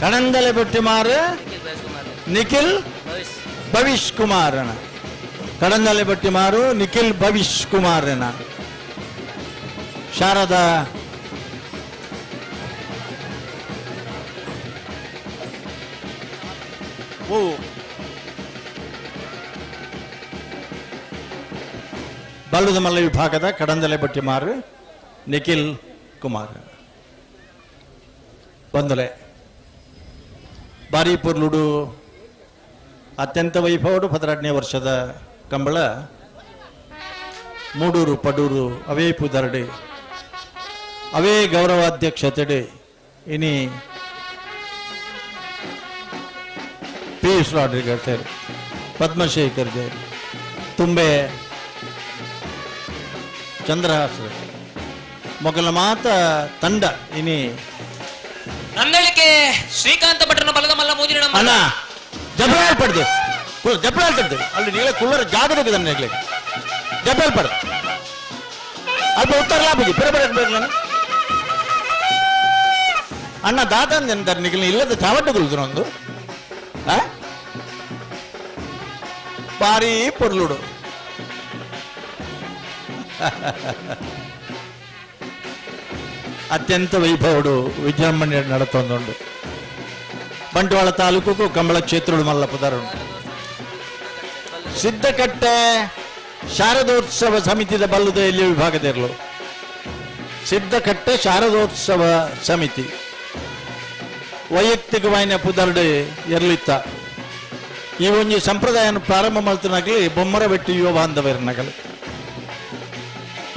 ಕಣಂದಲೆ ಬಟ್ಟಿಮಾರು ನಿಖಿಲ್ ಭವಿಷ್ ಕುಮಾರನ ಕಡಂದಲೆ ಬಟ್ಟಿಮಾರು ನಿಖಿಲ್ ಭವಿಷ್ ಕುಮಾರನ ಶಾರದಾ ಓ ಬಲ್ಲುದ ಮಲ್ಲ ವಿಭಾಗದ ಕಡಂದಲೆ ಬಟ್ಟಿಮಾರು ನಿಖಿಲ್ ಕುಮಾರ್ ಬಂದಲೆ ಬಾರಿ ಪುರ್ಲುಡು ಅತ್ಯಂತ ವೈಭವಡು 12ನೇ ವರ್ಷದ ಕಂಬಳ ಮೂಡೂರು ಪಡೂರು ಅವೇ ಪುದರ್ಡೆ ಅವೇ ಗೌರವಾಧ್ಯಕ್ಷತೆಡೆ ಇನಿ ಪಿಯೂಷ್ ರಾಡ್ರಿಗರ್ ಸೇರಿ ಪದ್ಮಶೇಖರ್ ಜೈ ತುಂಬೆ ಚಂದ್ರಹಾಸ ಮೊಗಲ ಮಾತ ತಂಡ ಇನಿ ನಂದಳಿಕೆ ಶ್ರೀಕಾಂತ ಭಟ್ರನ ಬಲದ ಮಲ್ಲ ಮೂಜಿನ ಅಣ್ಣ ಜಬ್ರಾಲ್ ಪಡ್ದೆ ಜಬ್ರಾಲ್ ಪಡ್ದೆ ಅಲ್ಲಿ ನೀಳೆ ಕುಳ್ಳರ ಜಾಗದ ನೆಗ್ಲೆ ಜಬ್ರಾಲ್ ಪಡ್ದೆ ಅಲ್ಪ ಉತ್ತರ ಲಾಭಿ ಪಿರಬಡ ನಾನು ಅಣ್ಣ ದಾತನ್ ಎಂತಾರೆ ನಿಖಿಲ್ ಇಲ್ಲದ ಚಾವಟ್ಟು ಕುಳಿತನೊಂದು ಭಾರಿ ಪೊರ್ಲುಡು ಅತ್ಯಂತ ವೈಭವಡು ವಿಜೃಂಭಣೆ ನಡತೊಂದುಂಡು ಬಂಟ್ವಾಳ ತಾಲೂಕು ಕಂಬಳ ಕ್ಷೇತ್ರಡು ಮಲ್ಲ ಪುದರುಂಡು ಸಿದ್ಧಕಟ್ಟೆ ಶಾರದೋತ್ಸವ ಸಮಿತಿದ ಬಲ್ಲುದ ಎಲ್ಲಿ ವಿಭಾಗದಿರಲು ಸಿದ್ಧಕಟ್ಟೆ ಶಾರದೋತ್ಸವ ಸಮಿತಿ ವೈಯಕ್ತಿಕವಾಯಿನ ಪುದರ್ಡೆ ಇರಲಿತ್ತ ಈ ಒಂದು ಸಂಪ್ರದಾಯನ ಪ್ರಾರಂಭ ಮಾಡ್ತಾನಾಗಲಿ ಬೊಮ್ಮರ ಬೆಟ್ಟು ಯುವ ಬಾಂಧವರನ್ನಾಗಲಿ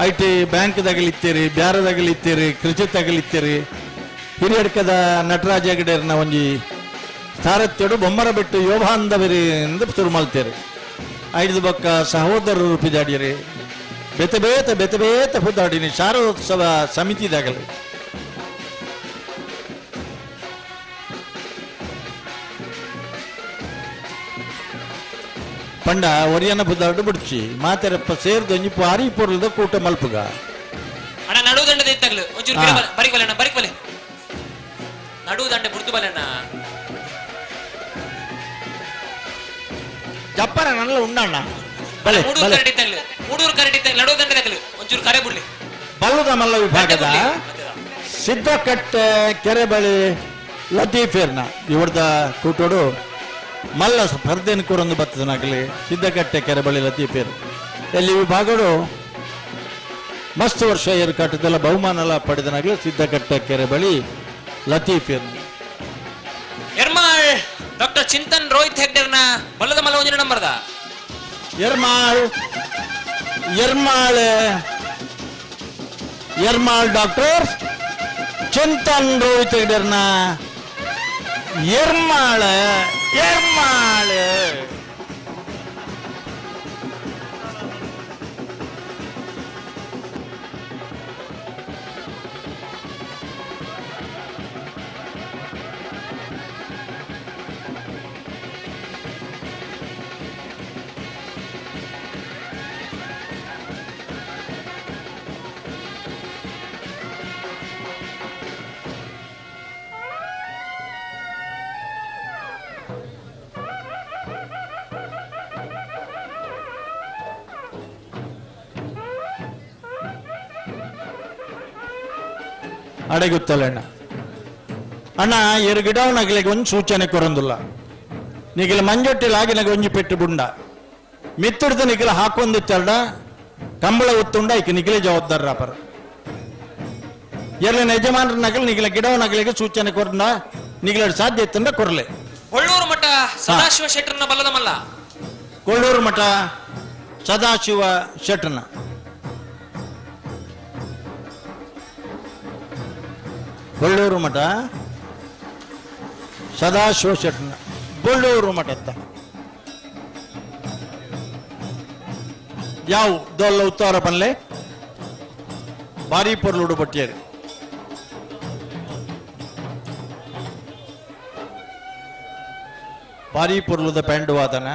ಐ ಟಿ ಬ್ಯಾಂಕ್ದಾಗಲಿತ್ತೀರಿ ಬ್ಯಾರದಾಗಲಿತ್ತೀರಿ ಕೃಷಿ ತಗಲಿತ್ತೀರಿ ಹಿರಿಯಡ್ಕದ ನಟರಾಜ ಹೆಗಡೆಯರ್ನ ಒಂಜಿ ಸಾರಥ್ಯಡು ಬೊಮ್ಮರ ಬೆಟ್ಟು ಯುವ ಬಾಂಧವರಿಂದ ಶುರು ಮಾಡ್ತೀರಿ ಐದು ಬಕ್ಕ ಸಹೋದರರು ಪಿದಾಡಿರಿ ಬೆತ ಪುದಾಡಿನಿ ಶಾರದೋತ್ಸವ ಸಮಿತಿದಾಗಲಿ ಪಂಡ ಒರಿಯನ ಪುದಾಡು ಬಿಡ್ಚಿ ಮಾತೆರಪ್ಪ ಸೇರ್ದು ಒಂಜಿ ಪಾರಿ ಪೊರ್ಲದ ಕೂಟ ಮಲ್ಪುಗ ಅಣ್ಣ ನಡುವು ದಂಡದ ಇತ್ತಾಗಲು ಒಂಚೂರು ಬರಿಕೊಲೆ ಬರಿಕೊಲೆ ನಡುವು ದಂಡೆ ಬುಡ್ದು ಬಲಣ್ಣ ಜಪ್ಪರ ನಲ್ಲ ಉಂಡಣ್ಣ ಬಲೆ ಮೂಡೂರು ಕರಡಿ ನಡುವು ದಂಡೆ ತಗಲು ಒಂಚೂರು ಕರೆ ಬಿಡ್ಲಿ ಬಲ್ಲುದ ಮಲ್ಲ ವಿಭಾಗದ ಸಿದ್ಧಕಟ್ಟೆ ಕೆರೆ ಬಳಿ ಲತೀಫೇರ್ನ ಇವರ್ದ ಕೂಟೋಡು ಮಲ್ಲ ಸ್ಪರ್ಧೆಯನ್ನು ಕೂರೊಂದು ಬರ್ತದನಾಗಲಿ ಸಿದ್ಧಕಟ್ಟೆ ಕೆರೆ ಬಳಿ ಲತೀಫೇರ್ ಎಲ್ಲಿ ವಿಭಾಗಡು ಮಸ್ತ್ ವರ್ಷ ಏರ್ಕಾಟದೆಲ್ಲ ಬಹುಮಾನ ಪಡೆದನಾಗಲಿ ಸಿದ್ಧಕಟ್ಟೆ ಕೆರೆ ಬಳಿ ಲತೀಫೇರ್ ಎರ್ಮಾಳ್ ಡಾಕ್ಟರ್ ಚಿಂತನ್ ರೋಹಿತ್ ಹೆಗ್ಡೆರ್ನ ಬಲ್ಲದ ಮಲ್ಲ ಒಂದಿನ ನಂಬರ್ದ ಎರ್ಮಾಳ್ ಡಾಕ್ಟರ್ ಚಿಂತನ್ ರೋಹಿತ್ ಹೆಗ್ಡೆರ್ನ ಎರ್ಮಾಳ ಅಡಗುತ್ತಲ್ಲ ಅಣ್ಣ ಎರು ಗಿಡವನಾಗಲಿಗೆ ಒಂದು ಸೂಚನೆ ಕೊರೊಂದಿಲ್ಲ ನಿಖಿಲ ಮಂಜೊಟ್ಟಿಲಾಗಿ ನಗೆ ಒಂಜಿ ಪೆಟ್ಟು ಬುಂಡ ಮಿತ್ತುಡ್ದು ನಿಖಿಲ ಹಾಕೊಂದಿತ್ತಲ್ಡ ಕಂಬಳ ಒತ್ತುಂಡ ಈಕ ನಿಖಿಲೆ ಜವಾಬ್ದಾರ ರಾಪರ ಎಲ್ಲ ಯಜಮಾನರ ನಗಲು ನಿಖಿಲ ಗಿಡವನಾಗಲಿಗೆ ಸೂಚನೆ ಕೊರಂಡ ನಿಖಿಲ ಸಾಧ್ಯ ಇತ್ತಂಡ ಕೊರಲೆ ಕೊಳ್ಳೂರು ಮಠ ಸದಾಶಿವ ಶೆಟ್ಟರ್ನ ಬಲ್ಲದ ಮಲ್ಲ ಕೊಳ್ಳೂರು ಮಠ ಸದಾಶಿವ ಶೆಟ್ಟರ್ನ ಕೊಳ್ಳೂರು ಮಠ ಸದಾಶಿವ ಶೆಟ್ಟರ್ನ ಕೊಳ್ಳೂರು ಮಠ ಯಾವ ದೊಲ್ಲ ಉತ್ತಾರ ಪನ್ಲೆ ಬಾರಿ ಪೊರ್ಲುಡು ಬಟ್ಟಿಯರು ಬಾರಿ ಪೊರ್ಲುದ ಪ್ಯಾಂಡು ವಾದನ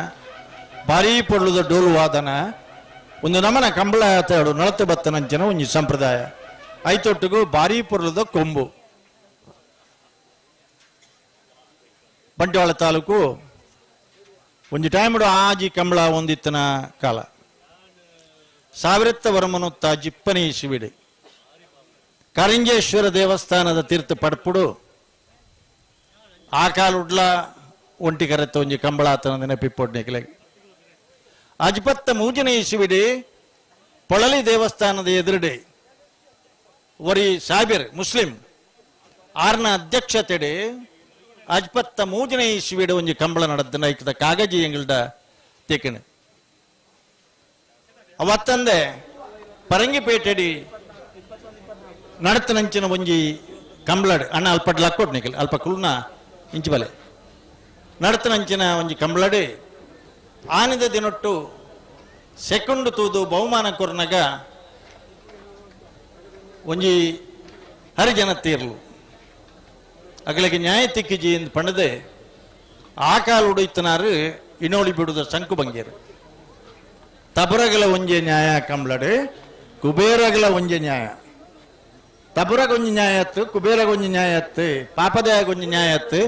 ಬಾರಿ ಪೊರ್ಲುದ ಡೋಲು ವಾದನ ಒಂದು ನಮನ ಕಂಬಳ ತೇಡು ನಳತೆ ಬತ್ತನಂಚನ ಒಂಜಿ ಸಂಪ್ರದಾಯ ಐತೊಟ್ಟಿಗೂ ಬಾರಿ ಪೊರ್ಲುದ ಕೊಂಬು ಬಂಟ್ವಾಳ ತಾಲೂಕು ಒಂಜಿ ಟೈಮ್ಡು ಆಜಿ ಕಂಬಳ ಒಂದಿತ್ತನ ಕಾಲ ಸಾವಿರತ್ತ ವರಮನುತ್ತ ಜಿಪ್ಪನಿ ಶಿವಿಡಿ ಕರಿಂಜೇಶ್ವರ ದೇವಸ್ಥಾನದ ತೀರ್ಥ ಪಡ್ಪುಡು ಆ ಕಾಲ ಉಡ್ಲ ಒಂಟಿ ಕರೆತ್ತ ಒಂಜಿ ಕಂಬಳ ಆತನ ನೆನಪಿಪ್ಪೊಡ್ ನಿಖಲೆ ಅಜ್ಪತ್ತ ಮೂಜನೆ ಶಿವಿಡಿ ಪೊಳಲಿ ದೇವಸ್ಥಾನದ ಎದುರುಡೆ ಒರಿ ಸಾಬಿರ್ ಮುಸ್ಲಿಂ ಆರ್ನ ಅಧ್ಯಕ್ಷತೆಡೆ ಅಜ್ಪತ್ತ ಮೂಜನೆ ಶಿವಿಡ ಒಂಜಿ ಕಂಬಳ ನಡೆದ ನೈಕದ ಕಾಗಜಿ ಎಂಗಲ್ಡ ತೇಕಣೆ ಅವತ್ತಂದೆ ಪರಂಗಿಪೇಟೆಡಿ ನಡತನಂಚಿನ ಒಂಜಿ ಕಂಬಳಡ್ ಅಣ್ಣ ಅಲ್ಪ ಲಕ್ಕೋಟ್ ನಿಖಲ್ ಅಲ್ಪ ಕುಲ್ನ ಇಂಚು ಬಲೆ ನಡತನಂಚಿನ ಒಂಜಿ ಕಂಬಳಡೆ ಆನಿದ ದಿನೊಟ್ಟು ಸೆಕೆಂಡ್ ತೂದು ಬಹುಮಾನ ಕೊರ್ನಾಗ ಒಂಜಿ ಹರಿಜನ ತೀರ್ಲು ಅಗಲಿಗೆ ನ್ಯಾಯ ತಿಕ್ಕಿಜಿ ಎಂದು ಪಂಡದೆ ಆ ಕಾಲ ಉಡೈತನಾರು ಇನೋಳಿ ಬಿಡುದ ಶಂಕು ಬಂಗೇರು ತಬರಗಲ ಒಂಜೆ ನ್ಯಾಯ ಕಂಬಳಡೆ ಕುಬೇರಗಲ ಒಂಜೆ ನ್ಯಾಯ ತಬುರಗೊಂಜಿ ನ್ಯಾಯತ್ತು ಕುಬೇರಗೊಂಜಿ ನ್ಯಾಯತ್ತು ಪಾಪದಯಾಗೊಂಜಿ ನ್ಯಾಯತ್ತು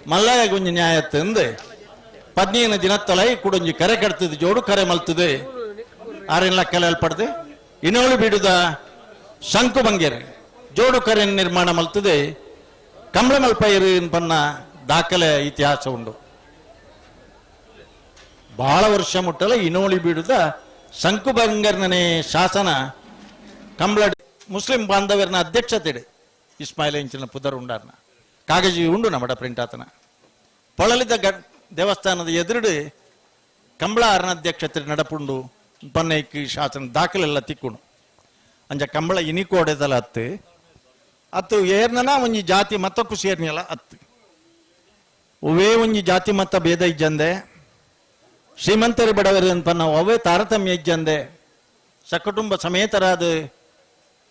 ಮಲ್ಲಯಗೊಂಜಿ ನ್ಯಾಯತ್ತು ಅಂದು 15 ದಿನತ್ತೊಲೈ ಕುಡೊಂಜಿ ಕರೆ ಕಟ್ತದೆ ಜೋಡು ಕರೆ ಮಲ್ತದೆ ಆರೇನು ಲೆಕ್ಕಲೆ ಅಲ್ಪಡ್ದೆ ಇನೋಳಿ ಬಿಡುದ ಶಂಕು ಬಂಗೇರು ಜೋಡು ಕರೆ ನಿರ್ಮಾಣ ಮಲ್ತದೆ ಕಂಬಳ ಮಲ್ಪೈರು ಪನ್ನ ದಾಖಲೆ ಇತಿಹಾಸ ಉಂಡು ಬಹಳ ವರ್ಷ ಮುಟ್ಟಲ ಇನೋಳಿ ಬಿಡುದ ಸಂಕುಭಂಗರ್ನೇ ಶಾಸನ ಕಂಬಳ ಮುಸ್ಲಿಂ ಬಾಂಧವ್ಯರನ ಅಧ್ಯಕ್ಷತೆ ಇಸ್ಮಾಯಿಲ್ ಎಂಚಿನ ಪುದರ್ ಉಂಡಾರ್ನ ಕಾಗಜಿ ಉಂಡು ನಮ್ಮಡ ಪ್ರಿಂಟ್ ಆತನ ಪೊಳಲಿದ ದೇವಸ್ಥಾನದ ಎದುರುಡು ಕಂಬಳ ಅರನ ಅಧ್ಯಕ್ಷತೆ ನಡಪುಂಡು ಪನ್ನೈಕಿ ಶಾಸನ ದಾಖಲೆಲ್ಲ ತಿಕ್ಕುಂಡು ಅಂಜ ಕಂಬಳ ಇನಿಕೋಡೆದಲ್ಲ ಅತ್ತು ಏರ್ನನ ಒಂಜಿ ಜಾತಿ ಮತಕ್ಕೂ ಸೇರ್ನಿಯಲ್ಲ ಒವೇ ಒಂಜಿ ಜಾತಿ ಮತ ಭೇದ ಇಜ್ಜಂದೆ ಶ್ರೀಮಂತರು ಬಡವರು ಅನ್ಪನ್ನ ಅವೇ ತಾರತಮ್ಯ ಇಜ್ಜಂದೆ ಸಕುಟುಂಬ ಸಮೇತರಾದ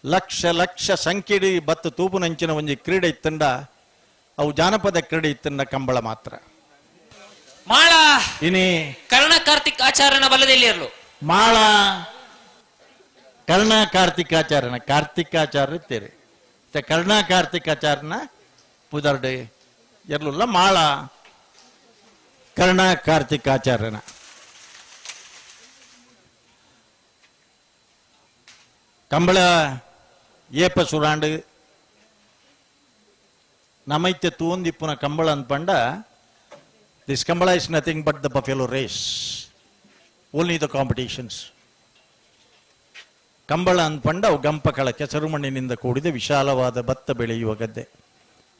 ಲಕ್ಷ ಲಕ್ಷ ಸಂಖ್ಯೆಡಿ ಬತ್ತು ತೂಪು ನಂಚಿನ ಒಂಜಿ ಕ್ರೀಡೆ ಇತ್ತಂಡ ಅವು ಜಾನಪದ ಕ್ರೀಡೆ ಇತ್ತಂಡ ಕಂಬಳ ಮಾತ್ರ ಮಾಳ ಇನಿ ಕರ್ಣ ಕಾರ್ತಿಕ್ ಆಚಾರ್ಯನ ಬಲ್ಲದಲ್ಲಿ ಇರಲು ಮಾಳ ಕರ್ಣ ಕಾರ್ತಿಕಾಚಾರ್ಯನ ಕಾರ್ತಿಕಾಚಾರ್ಯ ಇತ್ತೇರಿ ಕರ್ಣ ಕಾರ್ತಿಕಾಚಾರ್ಯನ ಪುದರ್ಡೆ ಎರಲುಲ್ಲ ಮಾಳ ಕರ್ಣ ಕಾರ್ತಿಕಾಚಾರ್ಯನ ಕಂಬಳ ಏಪ ಸುರಾಂಡು ನಮೈತ್ಯ ತೂಂದಿಪ್ಪುನ ಕಂಬಳ ಅನ್ಪಂಡ this Kambala is nothing but the buffalo race only the competitions Kambala ಅನ್ಪಂಡ ಅವು ಗಂಪಕಳ ಕೆಸರು ಮಣ್ಣಿನಿಂದ ಕೂಡಿದ ವಿಶಾಲವಾದ ಭತ್ತ ಬೆಳೆಯುವ ಗದ್ದೆ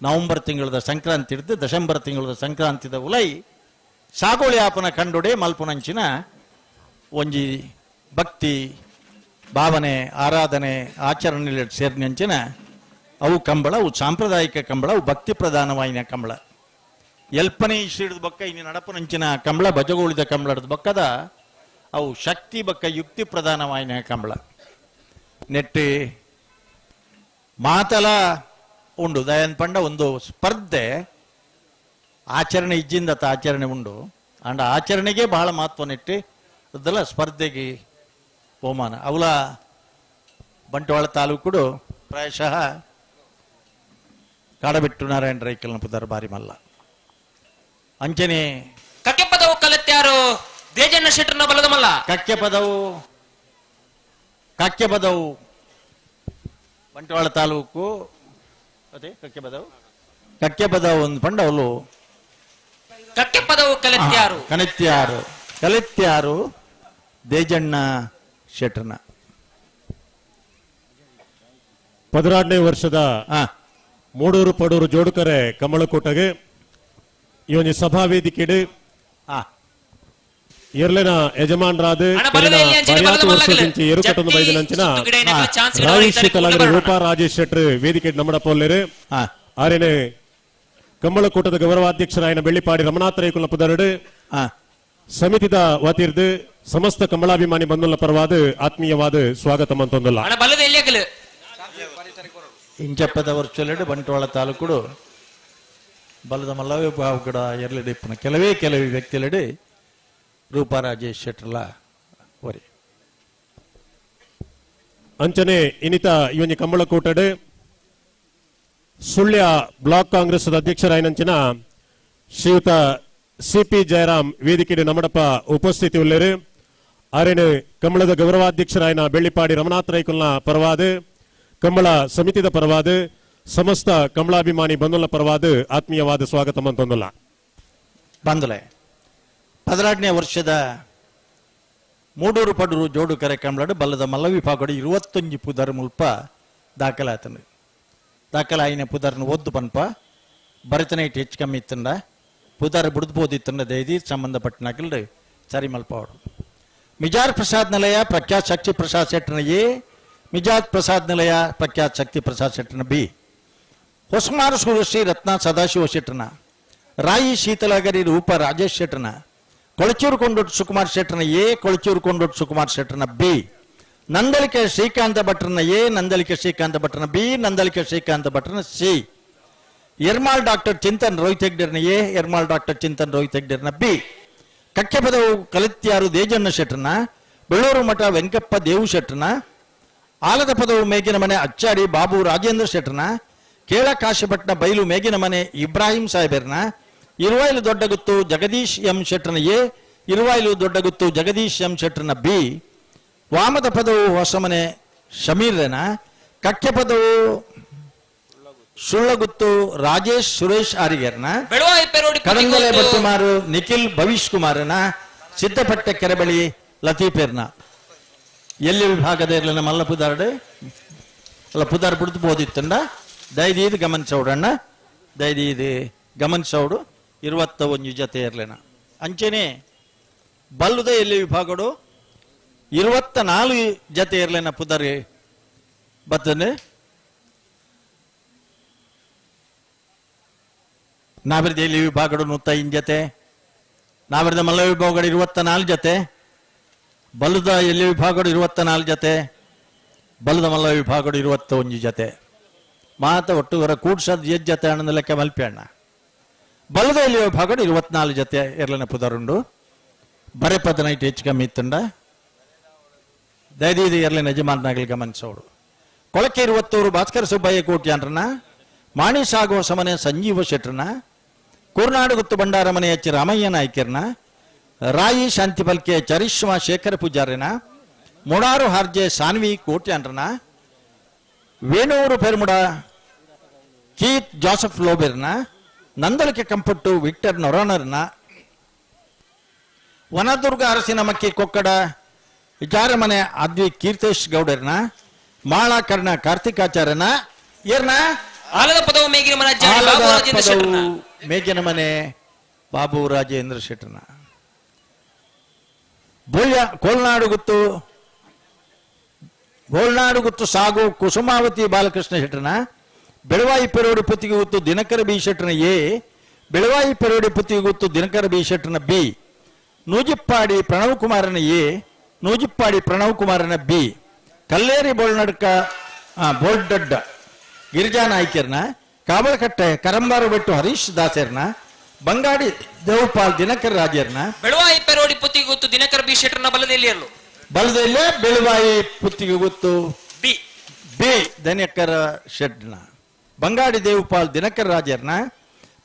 ನವೆಂಬರ್ ತಿಂಗಳದ ಸಂಕ್ರಾಂತಿ ಹಿಡಿದು ಡಿಸೆಂಬರ್ ತಿಂಗಳದ ಸಂಕ್ರಾಂತಿದ ಉಲೈ ಸಾಗೋಳಿ ಆಪನ ಕಂಡೊಡೆ ಮಲ್ಪುನಂಚಿನ ಒಂಜಿ ಭಕ್ತಿ ಭಾವನೆ ಆರಾಧನೆ ಆಚರಣೆ ಸೇರಿನಂಚಿನ ಅವು ಕಂಬಳ ಅವು ಸಾಂಪ್ರದಾಯಿಕ ಕಂಬಳ ಅವು ಭಕ್ತಿ ಪ್ರಧಾನವಾಯಿನ ಕಂಬಳ ಎಲ್ಪನೆ ಇಷ್ಟಿಡಿದ ಬೊಕ್ಕ ಇನ್ನು ನಡಪನಂಚಿನ ಕಂಬಳ ಭಜಗೋಳಿದ ಕಂಬಳದ ಬೊಕ್ಕದ ಅವು ಶಕ್ತಿ ಬೊಕ್ಕ ಯುಕ್ತಿ ಪ್ರಧಾನವಾಯಿನ ಕಂಬಳ ನೆಟ್ಟಿ ಮಾತಲ ಉಂಡು ದಯನ್ ಪಂಡ ಒಂದು ಸ್ಪರ್ಧೆ ಆಚರಣೆ ಇಜ್ಜಿಂದತ ಆಚರಣೆ ಉಂಡು ಅಂಡ ಆಚರಣೆಗೆ ಬಹಳ ಮಹತ್ವ ನೆಟ್ಟಿ ಅದೆಲ್ಲ ಸ್ಪರ್ಧೆಗೆ ಬಹುಮಾನ ಅವಲ ಬಂಟ್ವಾಳ ತಾಲೂಕು ಪ್ರಾಯಶಃ ಕಾಡಬಿಟ್ಟು ನಾರಾಯಣ ರೈಕಲ್ನ ಪುದರ್ ಬಾರಿ ಮಲ್ಲ ಅಂಚನೆ ಕಕ್ಕೆ ಪದವು ಕಲಿತ್ಯಾರು ದೇಜಣ್ಣ ಶೆಟ್ಟರ್ನ ಬಲದ ಮಲ್ಲ ಕಕ್ಕೆ ಪದವು ಬಂಟ್ವಾಳ ತಾಲೂಕು ಅದೇ ಕಕ್ಕೆ ಪದವು ಒಂದು ಪಂಡ ಅವಳು ಕಕ್ಕೆ ಪದವು ಕಲಿತ್ಯಾರು ದೇಜಣ್ಣ ಶೆಟ್ಟರ್ನ 16ನೇ ವರ್ಷದ ಮೂಡೂರು ಪಡೂರು ಜೋಡುಕರೆ ಕಮಲಕೋಟಗೆ ಈ ಒಂದು ಸಭಾ ವೇದಿಕೆಡು ಎರ್ಲೆನ ಯಜಮಾನರಾದ ಏರುಕಟ್ಟೊಂದು ಬೈದನಂಚಿನ ರಾಜೇಶ್ ಕಲಾವಿದ ರೂಪಾ ರಾಜೇಶ್ ಶೆಟ್ಟರ್ ವೇದಿಕೆ ನಮ್ಮಡ ಪೊಲ್ಲೆರು ಆರೇನೆ ಕಂಬಳಕೂಟದ ಗೌರವಾಧ್ಯಕ್ಷರಾಯನ ಬೆಳ್ಳಿಪಾಡಿ ರಮನಾಥ ರೈಕುಲ ಪುದರಡು ಸಮಿತಿದ ವತಿರ್ದು ಸಮಸ್ತ ಕಂಬಳಾಭಿಮಾನಿ ಬಂಧುಗಳ ಪರವಾದ ಆತ್ಮೀಯವಾದ ಸ್ವಾಗತ ಮಂತೊಂದಲ್ಲ ಇಂಚಪ್ಪದ ವರ್ಷಲೆಡು ಬಂಟ್ವಾಳ ತಾಲೂಕು ಬಲದ ಮಲ್ಲವೇ ಬಾವು ಕೂಡ ಎರಲೆಡು ಇಪ್ಪನ ಕೆಲವೇ ವ್ಯಕ್ತಿಲೆಡು ರೂಪಾ ರಾಜೇಶ್ ಶೆಟ್ಟರ್ಲ ವರಿ ಅಂಚನೆ ಇನ್ನಿತ ಇವನಿ ಕಂಬಳಕೂಟಡು ಸುಳ್ಯ ಬ್ಲಾಕ್ ಕಾಂಗ್ರೆಸ್ ಅಧ್ಯಕ್ಷರಾಯನಂಚಿನ ಶ್ರೀಯುತ ಸಿಪಿ ಜಯರಾಮ್ ವೇದಿಕೆಡು ನಮ್ಮಡಪ್ಪ ಉಪಸ್ಥಿತಿ ಉಳ್ಳೇರು ಆರೇನು ಕಂಬಳದ ಗೌರವಾಧ್ಯಕ್ಷರಾಯನ ಬೆಳ್ಳಿಪಾಡಿ ರಮನಾಥ ರೈಕುಲ್ನ ಪರವಾದ ಕಂಬಳ ಸಮಿತಿದ ಪರವಾದ ಸಮಸ್ತ ಕಂಬಳಾಭಿಮಾನಿ ಬಂಧುಗಳ ಪರವಾದ ಆತ್ಮೀಯವಾದ ಸ್ವಾಗತ ಮಂತೊಂದಲ್ಲ ಬಂಧುಲೆ 16ನೇ ವರ್ಷದ ಮೂಡೂರು ಪಡೂರು ಜೋಡುಕರೆ ಕಂಬಳಡು ಬಲ್ಲದ ಮಲ್ಲವಿ ಪಾಗೋಡು 21 ಪುದರ್ ಮುಲ್ಪ ದಾಖಲಾತನು ದಾಖಲಾಯಿನ ಪುದರ್ನ ಓದ್ದು ಪನ್ಪ ಭರತನೈಟ್ ಹೆಚ್ಚು ಕಮ್ಮಿ ಇತ್ತಂಡ ಪುದರ್ ಬುಡ್ಬೋದಿತ್ತಂಡ ದೈದಿ ಸಂಬಂಧಪಟ್ಟ ನಗಲ್ಡು ಸರಿ ಮಲ್ಪವಡು ಮಿಜಾರ್ ಪ್ರಸಾದ್ ನಿಲಯ ಪ್ರಖ್ಯಾತ್ ಶಕ್ತಿ ಪ್ರಸಾದ್ ಶೆಟ್ಟರ್ನ ಎ ಮಿಜಾದ್ ಪ್ರಸಾದ್ ನಿಲಯ ಪ್ರಖ್ಯಾತ್ ಶಕ್ತಿ ಪ್ರಸಾದ್ ಶೆಟ್ಟರ್ನ ಬಿ ಹೊಸಮಾರು ಶ್ರೀ ರತ್ನ ಸದಾಶಿವ ಶೆಟ್ಟರ್ನ ರಾಯಿ ಶೀತಲಗರಿ ರೂಪ ರಾಜೇಶ್ ಶೆಟ್ಟರ್ನ ಕೊಳಚೂರು ಕೊಂಡೊಟ್ಟು ಸುಕುಮಾರ್ ಶೆಟ್ಟರ್ನ ಎ ಕೊಳಚೂರು ಕೊಂಡೊಟ್ಟು ಸುಕುಮಾರ್ ಶೆಟ್ಟರ್ನ ಬಿ ನಂದಲಿಕೆ ಶ್ರೀಕಾಂತ ಭಟ್ರನ ಎ ನಂದಲಿಕೆ ಶ್ರೀಕಾಂತ ಭಟ್ರನ ಬಿ ನಂದಲಿಕೆ ಶ್ರೀಕಾಂತ ಭಟ್ರನ ಸಿ ಎರ್ಮಾಳ್ ಡಾಕ್ಟರ್ ಚಿಂತನ್ ರೋಹಿತ್ ಹೆಗ್ಡೆರ್ನ ಎ ಎರ್ಮಾಳ್ ಡಾಕ್ಟರ್ ಚಿಂತನ್ ರೋಹಿತ್ ಹೆಗ್ಡೆರ್ನ ಬಿ ಕಕ್ಕೆ ಪದವು ಕಲಿತ್ಯಾರು ದೇಜಣ್ಣ ಶೆಟ್ಟರ್ನ ಬೆಳ್ಳೂರು ಮಠ ವೆಂಕಪ್ಪ ದೇವು ಶೆಟ್ಟರ್ನ ಆಲದ ಪದವು ಮೇಗಿನ ಮನೆ ಅಚ್ಚಾಡಿ ಬಾಬು ರಾಜೇಂದ್ರ ಶೆಟ್ಟರ್ನ ಕೇಳ ಕಾಶಪಟ್ನ ಬೈಲು ಮೇಗಿನ ಮನೆ ಇಬ್ರಾಹಿಂ ಸಾಹೇಬರ್ನ ಇರುವಾಯಿಲು ದೊಡ್ಡಗುತ್ತು ಜಗದೀಶ್ ಎಂ ಶೆಟ್ಟರ್ನ ಎ ಇರುವಾಯಿಲು ದೊಡ್ಡಗುತ್ತು ಜಗದೀಶ್ ಎಂ ಶೆಟ್ಟರ್ನ ಬಿ ವಾಮದ ಪದವು ಹೊಸಮನೆ ಶಮೀರ್ನ ಕಕ್ಕೆ ಪದವು ಸುಳ್ಳಗುತ್ತು ರಾಜೇಶ್ ಸುರೇಶ್ ಆರಿಗರ್ನ ಕಡಂಗಲೆ ಬಟ್ಟುಮಾರು ನಿಖಿಲ್ ಭವಿಷ್ ಕುಮಾರನ ಸಿದ್ದಪಟ್ಟೆ ಕೆರೆಬಳಿ ಲತೀಫೇರ್ನ ಎಲ್ಲಿ ವಿಭಾಗದ ಇರಲಿನ ಮಲ್ಲ ಪುದಾರ್ಡು ಅಲ್ಲ ಪುದಾರ್ ಬಿಡ್ತು ಬೋದಿತ್ತಂಡ ದಯದೀದು ಗಮನಿಸೋಡಣ್ಣ ದಯದೀದು ಗಮನಿಸೋಡು 21 ಜೊತೆ ಇರಲಿನ ಅಂಚೆನೆ ಬಲ್ಲುದ ಎಲ್ಲಿ ವಿಭಾಗಡು 24 ಜೊತೆ ಇರಲಿನ ಪುದಾರಿ ಬತ್ತನೆ ನಾವಿರದ ಎಲ್ಲಿ ವಿಭಾಗಡು 105 ಜೊತೆ ನಾವಿರದ ಮಲ್ಲ ವಿಭಾಗಡು 24 ಜೊತೆ ಬಲ್ಲುದ ಎಲ್ಲಿ ವಿಭಾಗಡು 24 ಜೊತೆ ಬಲ್ಲದ ಮಲ್ಲ ವಿಭಾಗಡು 21 ಜೊತೆ ಮಾತ ಒಟ್ಟುವರ ಕೂಡ್ಸದ್ ಜೊತೆ ಹಣ್ಣದ ಲೆಕ್ಕ ಮಲ್ಪೆ ಅಣ್ಣ ಬಲ್ಲದ ಎಲ್ಲಿ ವಿಭಾಗಡು 24 ಜೊತೆ ಇರಲಿನ ಪುದರುಂಡು ಬರೆ ಪದ ನೈಟ್ ಹೆಚ್ಚು ಕಮ್ಮಿ ಇತ್ತಂಡ ದಯದೀದು ಇರಲಿನ ಯಜಮಾನನಾಗಲಿ ಗಮನಿಸೋಡು ಕೊಳಕೆ 20 ಭಾಸ್ಕರ ಸುಬ್ಬಯ್ಯ ಕೋಟ್ಯಾನ್ರನ ಮಾಣಿ ಸಾಗುವ ಸಮನೆ ಸಂಜೀವ ಶೆಟ್ರನ ಕುರ್ನಾಡು ಗುತ್ತು ಬಂಡಾರ ಮನೆ ಎಚ್ಚಿ ರಾಮಯ್ಯ ನಾಯ್ಕರ್ನ ರಾಯಿ ಶಾಂತಿ ಪಲ್ಕೆ ಚರಿಷ್ಮಾ ಶೇಖರ ಪೂಜಾರಿನ ಮೊಡಾರು ಹಾರ್ಜೆ ಸಾನ್ವಿ ಕೋಟ್ಯಾನ್ರನ ವೇಣೂರು ಪೆರ್ಮುಡ ಕೀತ್ ಜೋಸಫ್ ಲೋಬೆರ್ನ ನಂದಲಿಕೆ ಕಂಪಟ್ಟು ವಿಕ್ಟರ್ ನೊರಾನರ್ನ ವನದುರ್ಗ ಅರಸಿನ ಮಕ್ಕಿ ಕೊಕ್ಕಡ ವಿಚಾರಮನೆ ಅದ್ವಿ ಕೀರ್ತೇಶ್ ಗೌಡರ್ನ ಮಾಳ ಕರ್ಣ ಕಾರ್ತಿಕಾಚಾರ್ಯನ ಏರ್ನ ಆಲದ ಪದವು ಮೇಗಿನ ಮನೆ ಅಜ್ಜಾಡಿ ಬಾಬು ರಾಜೇಂದ್ರ ಶೆಟ್ಟರ್ನ ಮೇಗಿನ ಮನೆ ಬಾಬು ರಾಜೇಂದ್ರ ಶೆಟ್ಟರ್ನ ಬೋಳ್ಯ ಗೋಲ್ನಾಡು ಗುತ್ತು ಸಾಗು ಕುಸುಮಾವತಿ ಬಾಲಕೃಷ್ಣ ಶೆಟ್ಟರ್ನ ಬೆಳವಾಯಿ ಪೆರೋಡಿ ಪುತ್ತಿಗೆ ಗುತ್ತು ದಿನಕರ ಬಿ ಶೆಟ್ಟರ್ನ ಎ ಬೆಳವಾಯಿ ಪೆರೋಡಿ ಪುತ್ತಿಗೆ ಗುತ್ತು ದಿನಕರ ಬಿ ಶೆಟ್ಟರ್ನ ಬಿ ನೂಜಿಪ್ಪಾಡಿ ಪ್ರಣವ್ ಕುಮಾರನ ಎ ನೂಜಿಪ್ಪಾಡಿ ಪ್ರಣವ್ ಕುಮಾರನ ಬಿ ಕಲ್ಲೇರಿ ಬೋಳ್ನಡ್ಕ ಬೋಲ್ಡಡ್ಡ ಗಿರಿಜಾ ನಾಯ್ಕರ್ನ ಕಾಬಳಕಟ್ಟೆ ಕರಂಬಾರು ಬೆಟ್ಟು ಹರೀಶ್ ದಾಸರ್ನ ಬಂಗಾಡಿ ದೇವಪಾಲ್ ದಿನಕರ್ ರಾಜರ್ನ ಬೆಳವಾಯಿ ಪೆರೋಡಿ ಪುತ್ತಿಗೆ ಗುತ್ತು ದಿನಕರ ಬಿ ಶೆಟ್ಟರ್ನ ಬಲದೆಲ್ಲಿಯಲ್ಲೂ ಬಲದಲ್ಲೇ ಬೆಳವಾಯಿ ಪುತ್ತಿಗೆ ಗುತ್ತು ಬಿ ಬಿ ದಿನಕರ ಶೆಡ್ನ ಬಂಗಾಡಿ ದೇವಪಾಲ್ ದಿನಕರ್ ರಾಜರ್ನ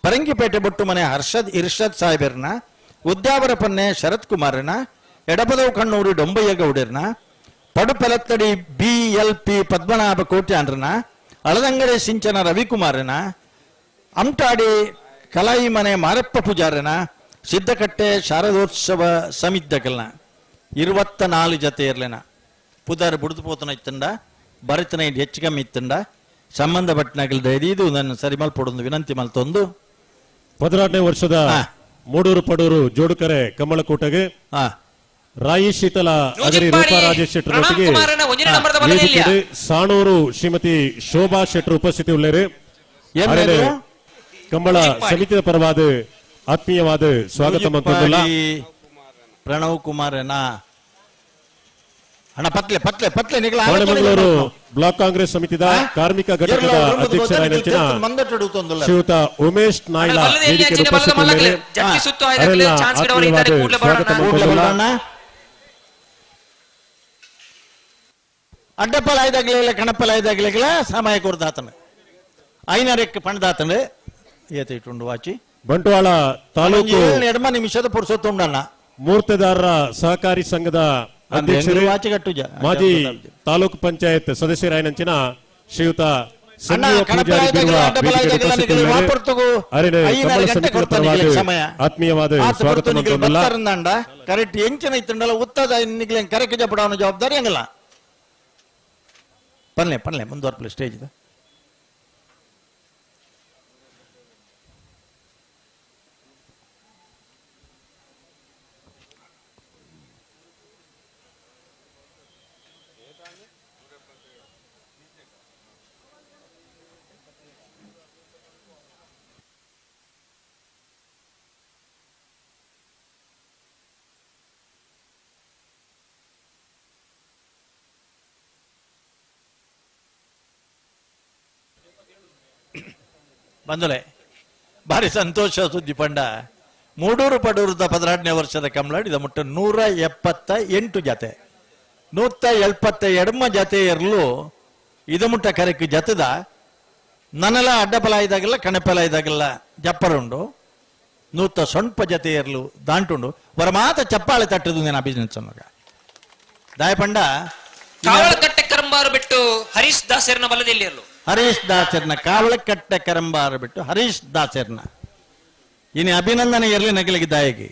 ಪರಂಗಿಪೇಟೆ ಬೊಟ್ಟು ಮನೆ ಇರ್ಷದ್ ಸಾಹೇಬರ್ನ ಉದ್ಯಾವರ ಪನ್ನೆ ಶರತ್ ಕುಮಾರನ ಎಡಪದವು ಕಣ್ಣೂರು ಡೊಂಬಯ್ಯ ಗೌಡರ್ನ ಪಡುಪೆಲತ್ತಡಿ BLP ಪದ್ಮನಾಭ ಕೋಟ್ಯಾನ್ರನ ಅಳದಂಗಡೆ ಸಿಂಚನ ರವಿಕುಮಾರನ ಅಮ್ಟಾಡಿ ಕಲಾಯಿ ಮನೆ ಮಾರಪ್ಪ ಪೂಜಾರನ ಸಿದ್ದಕಟ್ಟೆ ಶಾರದೋತ್ಸವ ಸಮಿದ್ದಕಲ್ನ 24 ಜೊತೆ ಇರ್ಲೇನ ಪುದಾರ್ ಬುಡ್ದು ಪೋತನ ಇತ್ತಂಡ ಬರಿತನ ಹೆಚ್ಚು ಕಮ್ಮಿ ಇತ್ತಂಡ ಸಂಬಂಧಪಟ್ಟನಾಗಲ್ದ ಇದು ನನ್ನ ಸರಿಮಲ್ಪಡೊಂದು ವಿನಂತಿ ಮಲ್ತೊಂದು 18ನೇ ವರ್ಷದ ಮೂಡೂರು ಪಡೂರು ಜೋಡುಕರೆ ಕಮ್ಮಳಕೂಟಗೆ ರಾಯಿ ಶೀತಲ ಅಗರಿ ರೂಪಾ ರಾಜೇಶ್ ಶೆಟ್ಟರೊಟ್ಟಿಗೆ ಸಾಣೂರು ಶ್ರೀಮತಿ ಶೋಭಾ ಶೆಟ್ಟರು ಉಪಸ್ಥಿತಿ ಉಳ್ಳೇರು ಕಂಬಳ ಸಮಿತಿಯ ಪರವಾದ ಆತ್ಮೀಯವಾದ ಸ್ವಾಗತ ಮಂತ್ರಿಲ್ಲ ಪ್ರಣವ್ ಕುಮಾರನ ಹಣ ಪತ್ಲೆ ಪತ್ಲೆ ಪತ್ಲೆ ಮಂಗಳೂರು ಬ್ಲಾಕ್ ಕಾಂಗ್ರೆಸ್ ಸಮಿತಿದ ಕಾರ್ಮಿಕ ಘಟಕದ ಅಧ್ಯಕ್ಷರಾದ ಶ್ರೀಯುತ ಉಮೇಶ್ ನಾಯ್ಲ ವೇದಿಕೆ ಉಪಸ್ಥಿತಿ ಸ್ವಾಗತ ಮಂತ್ರಿಲ್ಲ ಅಡ್ಡಪ್ಪಲ ಐದಾಗ್ಲಿಲ್ಲ ಕಣಪ್ಪಲ ಐದಾಗ್ಲಿಲ್ಲ ಸಮಯ ಕೊಡ್ದಾತನ ಐನರಕ್ಕೆ ಪಣದಾತನ ಏತ ಇಟ್ಟುಂಡು ವಾಚಿ ಬಂಟ್ವಾಳ ತಾಲೂಕು 2 ನಿಮಿಷದ ಪುರುಸೊತ್ತುಂಡಣ್ಣ ಮೂರ್ತಿದಾರರ ಸಹಕಾರಿ ಸಂಘದ ಅಧ್ಯಕ್ಷರು ಮಾಜಿ ತಾಲೂಕು ಪಂಚಾಯತ್ ಸದಸ್ಯರಾಯನಂಚಿನ ಶ್ರೀಯುತ ಸಂಜೀವ ಪೂಜಾರಿ ಬಿರುವ ಆತ್ಮೀಯವಾದ ಸ್ವಾಗತ ಕರೆಕ್ಟ್ ಎಂಚಿನ ಇತ್ತಂಡಲ್ಲ ಉತ್ತದ ಕರೆಕ್ಟ್ ಜಪಡವನ ಜವಾಬ್ದಾರಿ ಹಂಗಲ್ಲ ಪನ್ಲೆ ಪನ್ಲೆ ಮುಂದುವರ್ಪಲೆ ಸ್ಟೇಜ್ ಇದೆ ಬಂದಲೆ ಭಾರಿ ಸಂತೋಷ ಸುದ್ದಿ ಪಂಡ ಮೂಡೂರು ಪಡೂರದ 18ನೇ ವರ್ಷದ ಕಮಲಾಡ್ ಇದ ಮುಟ್ಟ 178 ಜತೆ 172 ಜತೆ ಇರಲು ಇದು ಮುಟ್ಟ ಕರೆಕ್ ಜತದ ನನ್ನೆಲ್ಲ ಅಡ್ಡಪಲ ಇದಾಗಲ್ಲ ಕಣಪಲ ಇದಾಗಲ್ಲ ಜಪ್ಪರುಂಡು ನೂತ ಸೊಂಪ ಜತೆ ಇರಲು ದಾಂಟುಂಡು ವರ ಮಾತ ಚಪ್ಪಾಳೆ ತಟ್ಟದು ನಾನು ಅಭಿನಂದಿಸ ದಾಯಪಂಡ ಕಾವಳಕಟ್ಟೆ ಕರಂಬಾರು ಬಿಟ್ಟು ಹರೀಶ್ ದಾಸರ್ನ ಬಲದಲ್ಲಿ ಇರಲು ಹರೀಶ್ ದಾಸರ್ನ ಕಾವಳಕಟ್ಟೆ ಕರಂಬಾರ ಬಿಟ್ಟು ಹರೀಶ್ ದಾಸರ್ನ ಇನ್ನು ಅಭಿನಂದನೆ ಇರಲಿ ನಗಲಿಗೆ ದಾಯಿಗೆ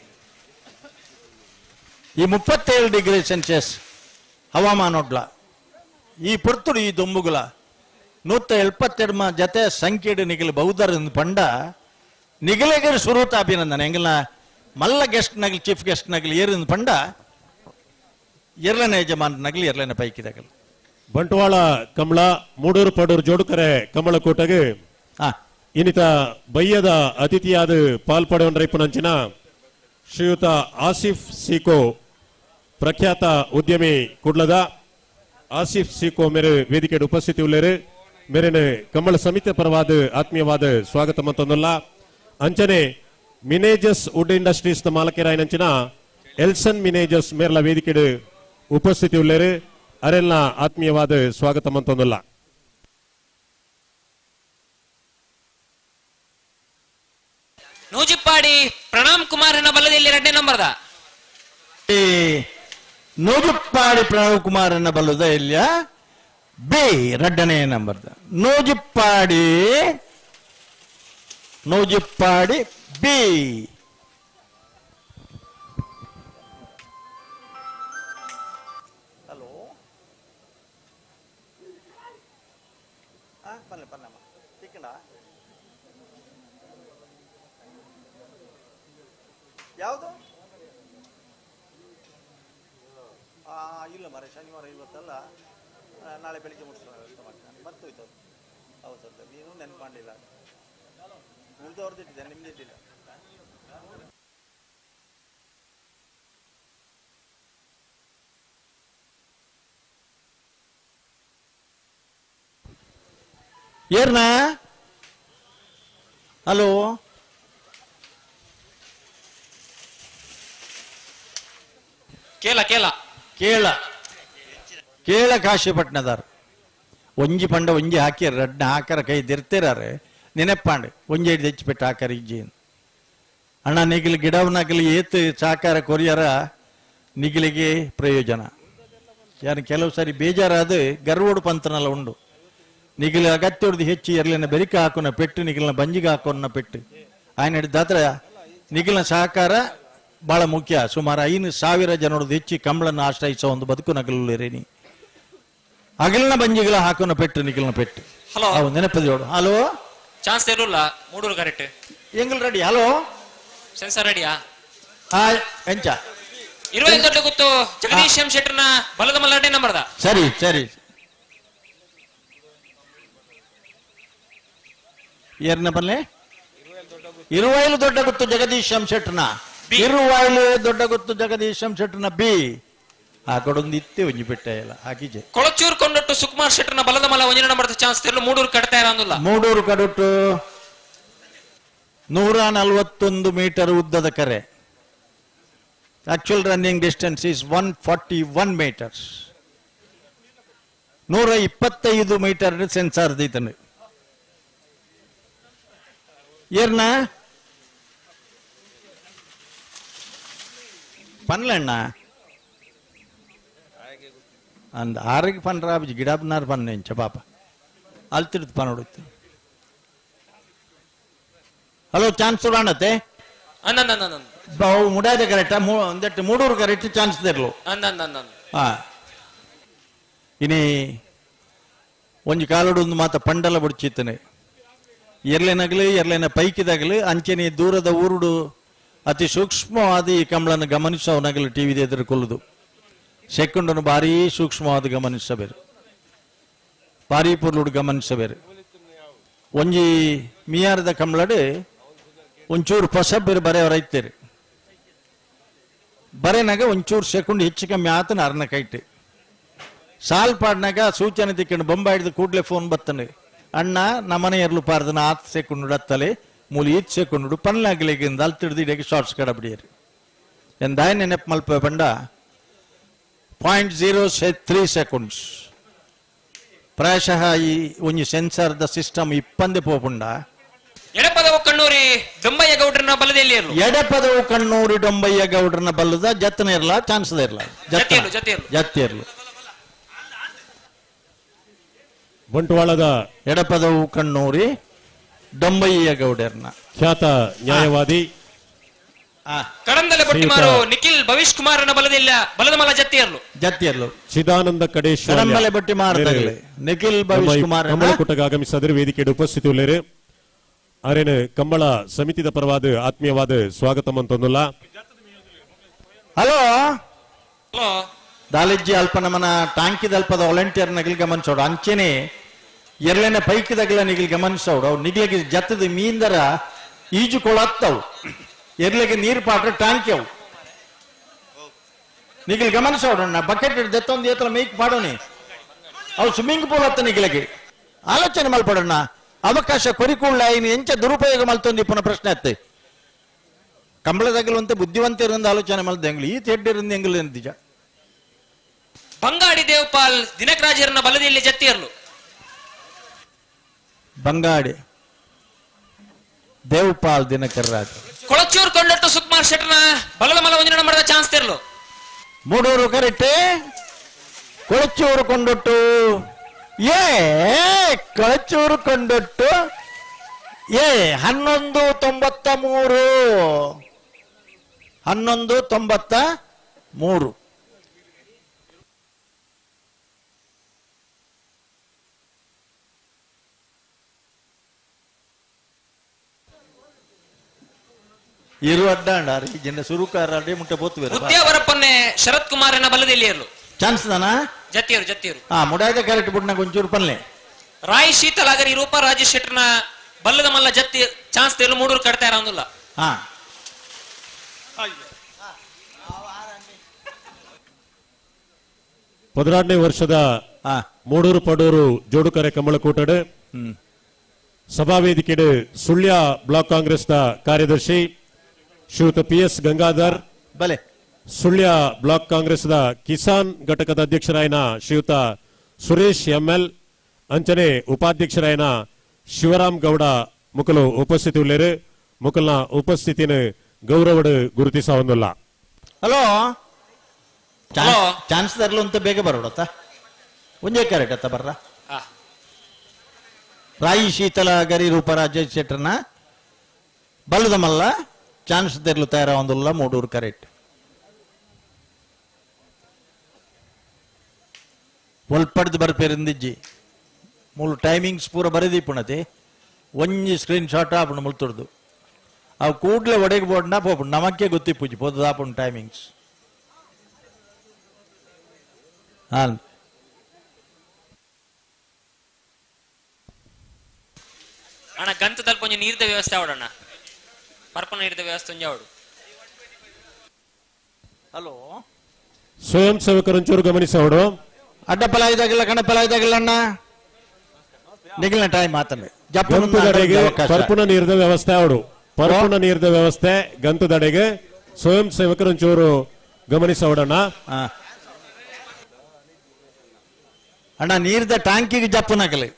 ಈ 37 ಡಿಗ್ರಿ ಸೆಲ್ಸಿಯಸ್ ಹವಾಮಾನೊಡ್ಲ ಈ ಪುರ್ತುಡು ಈ ದೊಂಬುಗುಲ 172 ಜತೆ ಸಂಖ್ಯೆಡು ನಿಗಲು ಬೌದ್ಧರಿಂದ ಪಂಡ ನಿಗಲೆಗೆ ಸುರೂತ ಅಭಿನಂದನೆ ಎಂಗಲ ಮಲ್ಲ ಗೆಸ್ಟ್ ನಗಲಿ ಚೀಫ್ ಗೆಸ್ಟ್ ನಗಲಿ ಏರಿಂದ ಪಂಡ ಎರಡನೇ ಯಜಮಾನ ನಗಲಿ ಎರಡನೇ ಪೈಕಿದಾಗಲು ಬಂಟ್ವಾಳ ಕಮಲ ಮೂಡೂರು ಪಡೂರು ಜೋಡುಕರೆ ಕಮಲ ಕೂಟಗೆ ಇನ್ನಿತ ಬಯ್ಯದ ಅತಿಥಿಯಾದ ಪಾಲ್ಪಡೆಯೊಂದರೈಪುನಂಚಿನ ಶ್ರೀಯುತ ಆಸಿಫ್ ಸೀಕೋ ಪ್ರಖ್ಯಾತ ಉದ್ಯಮಿ ಕುಡ್ಲದ ಆಸಿಫ್ ಸೀಕೋ ಮೇರೆ ವೇದಿಕೆಗೆ ಉಪಸ್ಥಿತಿ ಉಳ್ಳೇರು ಮೇರೆನೆ ಕಮಲ ಸಮಿತಿ ಪರವಾದ ಆತ್ಮೀಯವಾದ ಸ್ವಾಗತ ಮತ್ತೊಂದಲ್ಲ ಅಂಚನೆ ಮಿನೇಜಸ್ ವುಡ್ ಇಂಡಸ್ಟ್ರೀಸ್ ಮಾಲಕರಾಯನಂಚಿನ ಎಲ್ಸನ್ ಮಿನೇಜಸ್ ಮೇರ್ಲ ವೇದಿಕೆಗೆ ಉಪಸ್ಥಿತಿ ಉಳ್ಳೇರು ಅರೆಲ್ಲ ಆತ್ಮೀಯವಾದ ಸ್ವಾಗತ ಮತ್ತೊಂದಲ್ಲ ನೂಜಿಪ್ಪಾಡಿ ಪ್ರಣಾಮ್ ಕುಮಾರ್ ಎನ್ನ ಬಲ್ಲದಲ್ಲಿ 2ನೇ ನಂಬರ್ದ ನೂಜುಪ್ಪಾಡಿ ಪ್ರಣವ್ ಕುಮಾರ್ ಎನ್ನ ಬಲ್ಲದ ಇಲ್ಲ ಬಿ 2ನೇ ನಂಬರ್ದ ನೂಜುಪ್ಪಾಡಿ ಬಿ ಹಲೋ ಪನ್ನಮ್ಮ ಸಿಕ್ಕಣ ಯಾವುದು ಇಲ್ಲ ಮರೆ ಶನಿವಾರ ಇವತ್ತಲ್ಲ ನಾಳೆ ಬೆಳಿಗ್ಗೆ ಮುಗಿಸೋಣ ವ್ಯವಸ್ಥೆ ಮಾಡ್ತೀನಿ ಮರ್ತೋಯ್ತು ಹೌದು ಸರ್ ನೀನು ನೆನ್ಪು ಮಾಡಲಿಲ್ಲ ಉಳಿದವ್ರದ್ದು ಇಟ್ಟಿದ್ದೆ ನಿಮ್ದು ಇಟ್ಟಿಲ್ಲ ಏರ್ನ ಹಲೋ ಕೇಳ ಕೇಳ ಕೇಳ ಕೇಳ ಕಾಶಿಪಟ್ನದಾರ್ ಒಂಜಿ ಪಂಡ ಒಂಜಿ ಹಾಕಿರ ರಡ್ಡ ಹಾಕರ ಕೈ ದಿರ್ತಿರಾರೆ ನೆನಪಾಂಡ್ ಒಂಜಿ ಹಿಡಿದು ಹೆಚ್ಚಿಬಿಟ್ಟು ಹಾಕರ ಇಜ್ಜಿ ಅಣ್ಣ ನಿಗಿಲು ಗಿಡವನಾಗಲಿ ಏತು ಸಾಕಾರ ಕೊರಿಯರ ನಿಗಿಲಿಗೆ ಪ್ರಯೋಜನ ಯಾರು ಕೆಲವು ಸಾರಿ ಬೇಜಾರಾದ ಗರ್ವೋಡು ಪಂತನೆಲ್ಲ ಉಂಡು ನಿಗಿಲು ಅಗತ್ಯ ಹೊಡೆದು ಹೆಚ್ಚು ಎರಲಿನ ಬೆರಿಕೆ ಹಾಕೋನ ಪೆಟ್ಟು ನಿಗಿಲಿನ ಬಂಜಿಗೆ ಹಾಕೋನ ಪೆಟ್ಟು ಆಯ್ನ ಹಿಡಿದಾತ್ರ ನಿಗಿಲಿನ ಸಹಕಾರ ಬಹಳ ಮುಖ್ಯ ಸುಮಾರು 5,000 ಜನರದ್ದು ಹೆಚ್ಚಿ ಕಂಬಳನ್ನು ಆಶ್ರಯಿಸೋ ಒಂದು ಬದುಕು ನಗಲೇನಿ ಅಗಲಿನ ಬಂಜಿಗಳ ಹಾಕೋನ ಪೆಟ್ಟು ನಿಗಿಲಿನ ಪೆಟ್ಟು ಹಲೋ ನೆನಪದೋಡು ಹಲೋ ಚಾನ್ಸ್ ಇರಲ್ಲ ಮೂಡೂರು ಕರೆಕ್ಟ್ ಎಂಗಲ್ ರೆಡಿ ಹಲೋ ಸೆನ್ಸರ್ ರೆಡಿಯಾ ಎಂಚ 25 ದೊಡ್ಡ ಗೊತ್ತು ಜಗದೀಶ್ ಎಂ ಶೆಟ್ಟರ್ನ ಬಲದ ಮಲ್ಲ 2ನೇ ನಂಬರ್ದ ಸರಿ ಸರಿ ಏರ್ನ ಬಲ್ಲೆ 25 ದೊಡ್ಡ ಗೊತ್ತು ಜಗದೀಶ್ ಎಂ ಶೆಟ್ಟರ್ನ 25 ದೊಡ್ಡ ಗೊತ್ತು ಜಗದೀಶ್ ಎಂ ಶೆಟ್ಟರ್ನ ಬಿ ಆ ಕಡೊಂದು ಇತ್ತೆ ಒಂಜಿ ಬೆಟ್ಟೆ ಇಲ್ಲ ಹಾಕಿಜೆ ಕೊಳಚೂರು ಕೊಂಡೊಟ್ಟು ಸುಕುಮಾರ್ ಶೆಟ್ಟರ್ನ ಬಲದ ಮಲ್ಲ 1ನೇ ನಂಬರ್ದ ಚಾನ್ಸ್ ತೆರಲು ಮೂಡೂರು ಕಟ್ತಾ ಇರಂದಿಲ್ಲ ಮೂಡೂರು ಕಡೊಟ್ಟು 141 ಮೀಟರ್ ಉದ್ದದ ಕರೆ actual running distance is 141 meters 125 meter sensor ದೈತನು ಏರ್ನ ಪನ್ಲಣ್ಣ ಅಂದ ಆರೋಗ್ಯ ಪನ್ರ ಗಿಡಾಬ್ನಾರು ಪನ್ನೆ ಇಂಚ ಪಾಪ ಅಲ್ತಿಡ್ದು ಪನೋಡುತ್ತೆ ಹಲೋ ಚಾನ್ಸ್ ಸುಡಾಣತೆ ಬಾವು ಮುಡಾದ ಕರೆಕ್ಟ ಒಂದಟ್ಟು ಮೂಡೂರು ಕರೆಕ್ಟ್ ಚಾನ್ಸ್ ತೆರಲು ಹಾ ಇನಿ ಒಂಜಿ ಕಾಲೋಡು ಒಂದು ಮಾತ ಪಂಡಲ ಬುಡ್ಚಿತ್ತನೆ ಎರ್ಲೆನ ಪೈಕಿದಾಗಲು ಅಂಚೆನೆ ದೂರದ ಊರುಡು ಅತಿ ಸೂಕ್ಷ್ಮವಾದ ಈ ಕಂಬಳನ್ನು ಗಮನಿಸೋ ನಗಲು ಟಿವಿ ಎದುರುಕೊಳ್ಳುದು ಸೆಕೆಂಡನ್ನು ಭಾರಿ ಸೂಕ್ಷ್ಮವಾದ ಗಮನಿಸಬೇರು ಭಾರಿ ಪುರ್ಲುಡು ಗಮನಿಸಬೇರು ಒಂಜಿ ಮಿಯಾರದ ಕಂಬಳಡು ಒಂಚೂರು ಪೊಸಬೇರು ಬರೆಯವರೈತೇರು ಬರೆನಾಗ ಒಂಚೂರು ಸೆಕೆಂಡ್ ಹೆಚ್ಚು ಕಮ್ಮಿ ಆತನ ಅರ್ನ ಕೈಟ್ ಸಾಲ್ ಪಾಡ್ನಾಗ ಸೂಚನೆ ತಿಕ್ಕೊಂಡು ಬೊಂಬ ಹಿಡಿದು ಕೂಡ್ಲೆ ಫೋನ್ ಬತ್ತನೆ ಅಣ್ಣ ನಮ್ಮನೆ ಎರಲು ಪಾರ್ದನ 10 ಸೆಕೆಂಡ್ ಹತ್ತಲೆ ಮೂಲಿ 5 ಸೆಕೆಂಡ್ ಪನ್ಲಾಗಲಿಗಿಂದ ಅಲ್ಲಿ ತಿಡ್ದು ಇಡಕ್ಕೆ ಶಾರ್ಟ್ಸ್ ಕಡಬಿಡಿಯರು ಎಂದಾಯ ನೆನಪು ಮಲ್ಪ ಬಂಡ 0.03 ಸೆಕೆಂಡ್ಸ್ ಪ್ರಾಯಶಃ ಈ ಒಂಜಿ sensor the system ಇಪ್ಪಂದೆ ಪೋಪುಂಡ Edapadavu ಕಣ್ಣೂರಿ ದೊಂಬಯ್ಯ ಗೌಡ್ರನ ಬಲದಲ್ಲಿ Edapadavu ಕಣ್ಣೂರಿ Dombayya ಗೌಡ್ರನ ಬಲ್ಲದ ಜತ್ತನ ಇರಲ್ಲ ಚಾನ್ಸ್ ಇರಲ್ಲ ಜತ್ತಿರ್ಲು ಬಂಟ್ವಾಳದ ಎಡಪದವು ಕಣ್ಣೂರಿ ಡೊಂಬಯ್ಯ ಗೌಡರ್ನ ಖ್ಯಾತ ನ್ಯಾಯವಾದಿ ಕಡಂದಲೆ ಬೊಟ್ಟಿಮಾರು ನಿಖಿಲ್ ಭವಿಷ್ ಕುಮಾರನ ಬಲದ ಮಲ್ಲ ಜತ್ತಿಯರ್ಲು ಚಿದಾನಂದ ಕಡೇಶ್ವರ ಕಡಂಬಲೆ ಬಟ್ಟಿ ಮಾರದಾಗಲಿ ನಿಖಿಲ್ ಭವಿಷ್ ಕುಮಾರ್ ಕಮ್ಮಳಕುಟ್ಟಗೆ ಆಗಮಿಸಿದರೆ ವೇದಿಕೆയുടെ ಉಪಸ್ಥಿತಿ ಉಳ್ಳೇರು ಅರೇನು ಕಂಬಳ ಸಮಿತಿದ ಪರವಾದ ಆತ್ಮೀಯವಾದ ಸ್ವಾಗತ ಅಂತಂದುಲ್ಲ. ಹಲೋ ದಾಲಿಜ್ಜಿ ಅಲ್ಪ ನಮ್ಮನ ಟಾಂಕಿದಲ್ಪದ ವಾಲಂಟಿಯರ್ ನಗಿಲ್ ಗಮನಿಸೋಡು ಅಂಚೆನೆ ಎರಳೆನ ಪೈಕಿದಾಗಲ ನಿಗಿಲ್ ಗಮನಿಸೋಡು ಅವು ನಿಗ್ಲಿಗೆ ಜತ್ತದ ಮೀಂದರ ಈಜು ಕೊಳತ್ತವು ಎರ್ಲೆಗೆ ನೀರು ಪಾಟ್ರೆ ಟಾಂಕಿ ಅವು ನಿಗಿಲ್ ಗಮನಿಸೋಡಣ್ಣ ಬಕೆಟ್ ದತ್ತೊಂದು ಏತಲ ಮೇಕ್ ಮಾಡೋನಿ ಅವು ಸ್ವಿಮ್ಮಿಂಗ್ ಪೂಲ್ ಹತ್ತ ನಿಗಿಲಿಗೆ ಆಲೋಚನೆ ಮಲ್ಪಡಣ್ಣ ಅವಕಾಶ ಕೊರಿಕುಳ್ಳ ಇನ್ನು ಎಂಚ ದುರುಪಯೋಗ ಮಲ್ತೊಂದು ಪುನಃ ಪ್ರಶ್ನೆ ಅತ್ತೆ ಕಂಬಳದಾಗಲಂತೆ ಬುದ್ಧಿವಂತರಿಂದ ಆಲೋಚನೆ ಮಲ್ದ ಎಂಗ್ಲಿ ಈ ತೆಡ್ಡಿರಿಂದ ಎಂಗ್ಲಿ ನಿಜ ಬಂಗಾಡಿ ದೇವಪಾಲ್ ದಿನಕರಾಜರನ್ನ ಬಲದಲ್ಲಿ ಜತ್ತಿಯರ್ಲು ಬಂಗಾಡಿ ದೇವಪಾಲ್ ದಿನಕರ್ ರಾಜ್ ಕೊಳಚೂರು ಕೊಂಡಟ್ಟು ಸುಕುಮಾರ್ ಶೆಟ್ಟರ್ನ ಬಲದ ಮಲ ಒಂದಿನ ಮಾಡಿದ ಚಾನ್ಸ್ ತೆರಲು ಮೂಡೂರು ಕರೆಕ್ಟ್ ಕೊಳಚೂರು ಕೊಂಡೊಟ್ಟು ಕೊಳಚೂರು ಕೊಂಡೊಟ್ಟು 1193 ಇರು ಅಡ್ಡಾಂಡಾರಿ ಜನ ಸುರುಕಾರಾಡಿ ಮುಟ್ಟ ಬೋತ್ವೇರು ಉದ್ಯಾವರಪ್ಪನ್ನೇ ಶರತ್ ಕುಮಾರನ ಬಲದಲ್ಲಿ ಇರಲು ಚಾನ್ಸ್ ದಾನ ಜತ್ತಿಯರು ಮುಡಾಯ್ದ ಕರೆಕ್ಟ್ ಬಿಡ್ನ ಒಂಚೂರು ಪಲ್ಲೆ ರಾಯ್ ಶೀತಲಾಗರಿ ರೂಪಾ ರಾಜೇಶ್ ಶೆಟ್ಟರ್ನ ಬಲ್ಲದ ಮಲ್ಲ ಜತ್ತಿ ಚಾನ್ಸ್ ತೆರಲು ಮೂಡೂರು ಕಟ್ತಾ ಇರೋದಿಲ್ಲ. ಪದಿನಾರನೇ ವರ್ಷದ ಮೂಡೂರು ಪಡೂರು ಜೋಡುಕರೆ ಕಮ್ಮಳಕೂಟಡು ಸಭಾವೇದಿಕೆಡು ಸುಳ್ಯ ಬ್ಲಾಕ್ ಕಾಂಗ್ರೆಸ್ ಕಾರ್ಯದರ್ಶಿ ಶ್ರೀಯುತ PS ಗಂಗಾಧರ್ ಬಲೆ ಸುಳ್ಯ ಬ್ಲಾಕ್ ಕಾಂಗ್ರೆಸ್ ಕಿಸಾನ್ ಘಟಕದ ಅಧ್ಯಕ್ಷರಾಯನ ಶ್ರೀಯುತ ಸುರೇಶ್ ML ಅಂಚನೆ ಉಪಾಧ್ಯಕ್ಷರಾಯನ ಶಿವರಾಮ್ ಗೌಡ ಮುಕಲು ಉಪಸ್ಥಿತಿ ಉಳ್ಳೇರು ಮುಕಲ್ನ ಉಪಸ್ಥಿತಿನ ಗೌರವಡು ಗುರುತಿಸವೊಂದಿಲ್ಲ. ಹಲೋ ಚಾನ್ಸ್ ತರಲು ಅಂತ ಬೇಗ ಬರೋಡತ್ತ ಒಂದೇ ಕರೆಕ್ಟ್ ಅತ್ತ ಬರ್ರ ರಾಯಿ ಶೀತಲ ಗರಿ ರೂಪರಾಜ ಶೆಟ್ಟರ್ನ ಬಲ್ಲದ ಮಲ್ಲ ಚಾನ್ಸ್ ತೆರಲು ತಯಾರ ಒಂದಿಲ್ಲ ಮೂಡೂರು ಕರೆಕ್ಟ್ ಒಲ್ಪಡ್ದು ಬರ್ಪೇರಿಂದಿಜ್ಜಿ ಮೂಲು ಟೈಮಿಂಗ್ಸ್ ಪೂರ ಬರೆದಿಪ್ಪುಣತೆ ಒಂಜಿ ಸ್ಕ್ರೀನ್ ಶಾಟ್ ಆಪುಣ ಮುಲ್ತುಡ್ದು ಅವು ಕೂಡ್ಲೆ ಒಡೆಗೆ ಬೋಡ್ನ ಪೋಪುಣ ನಮಕ್ಕೆ ಗೊತ್ತಿಪ್ಪುಜಿ ಪೋದು ಆಪುಣ ಟೈಮಿಂಗ್ಸ್ ಅಣ್ಣ ಗಂತದಲ್ಲಿ ಕೊಂಚ ನೀರ್ದ ವ್ಯವಸ್ಥೆ ಅವಡಣ್ಣ ಪರ್ಪನ ನೀರ್ದ ವ್ಯವಸ್ಥೆ ಅವಡು. ಹಲೋ ಸ್ವಯಂ ಸೇವಕರಂಚೂರು ಗಮನಿಸೋಡು ಅಡ್ಡಪಲ ಇದಾಗಿಲ್ಲ ಕಣಪಲ ಇದಾಗಿಲ್ಲ ಅಣ್ಣ ನಿಗಿಲ್ನ ಟೈಮ್ ಮಾತಂಡೆ ಗಂತುದಡೆಗೆ ಪರ್ಪುನ ನೀರ್ದ ವ್ಯವಸ್ಥೆ ಅವಡು ಪರ್ಪುನ ನೀರ್ದ ವ್ಯವಸ್ಥೆ ಗಂತುದಡೆಗೆ ಸ್ವಯಂ ಸೇವಕರಂಚೂರು ಗಮನಿಸೋಡಣ್ಣ. ಅಣ್ಣ ನೀರ್ದ ಟ್ಯಾಂಕಿಗೆ ಜಪ್ಪನಾಗಲಿ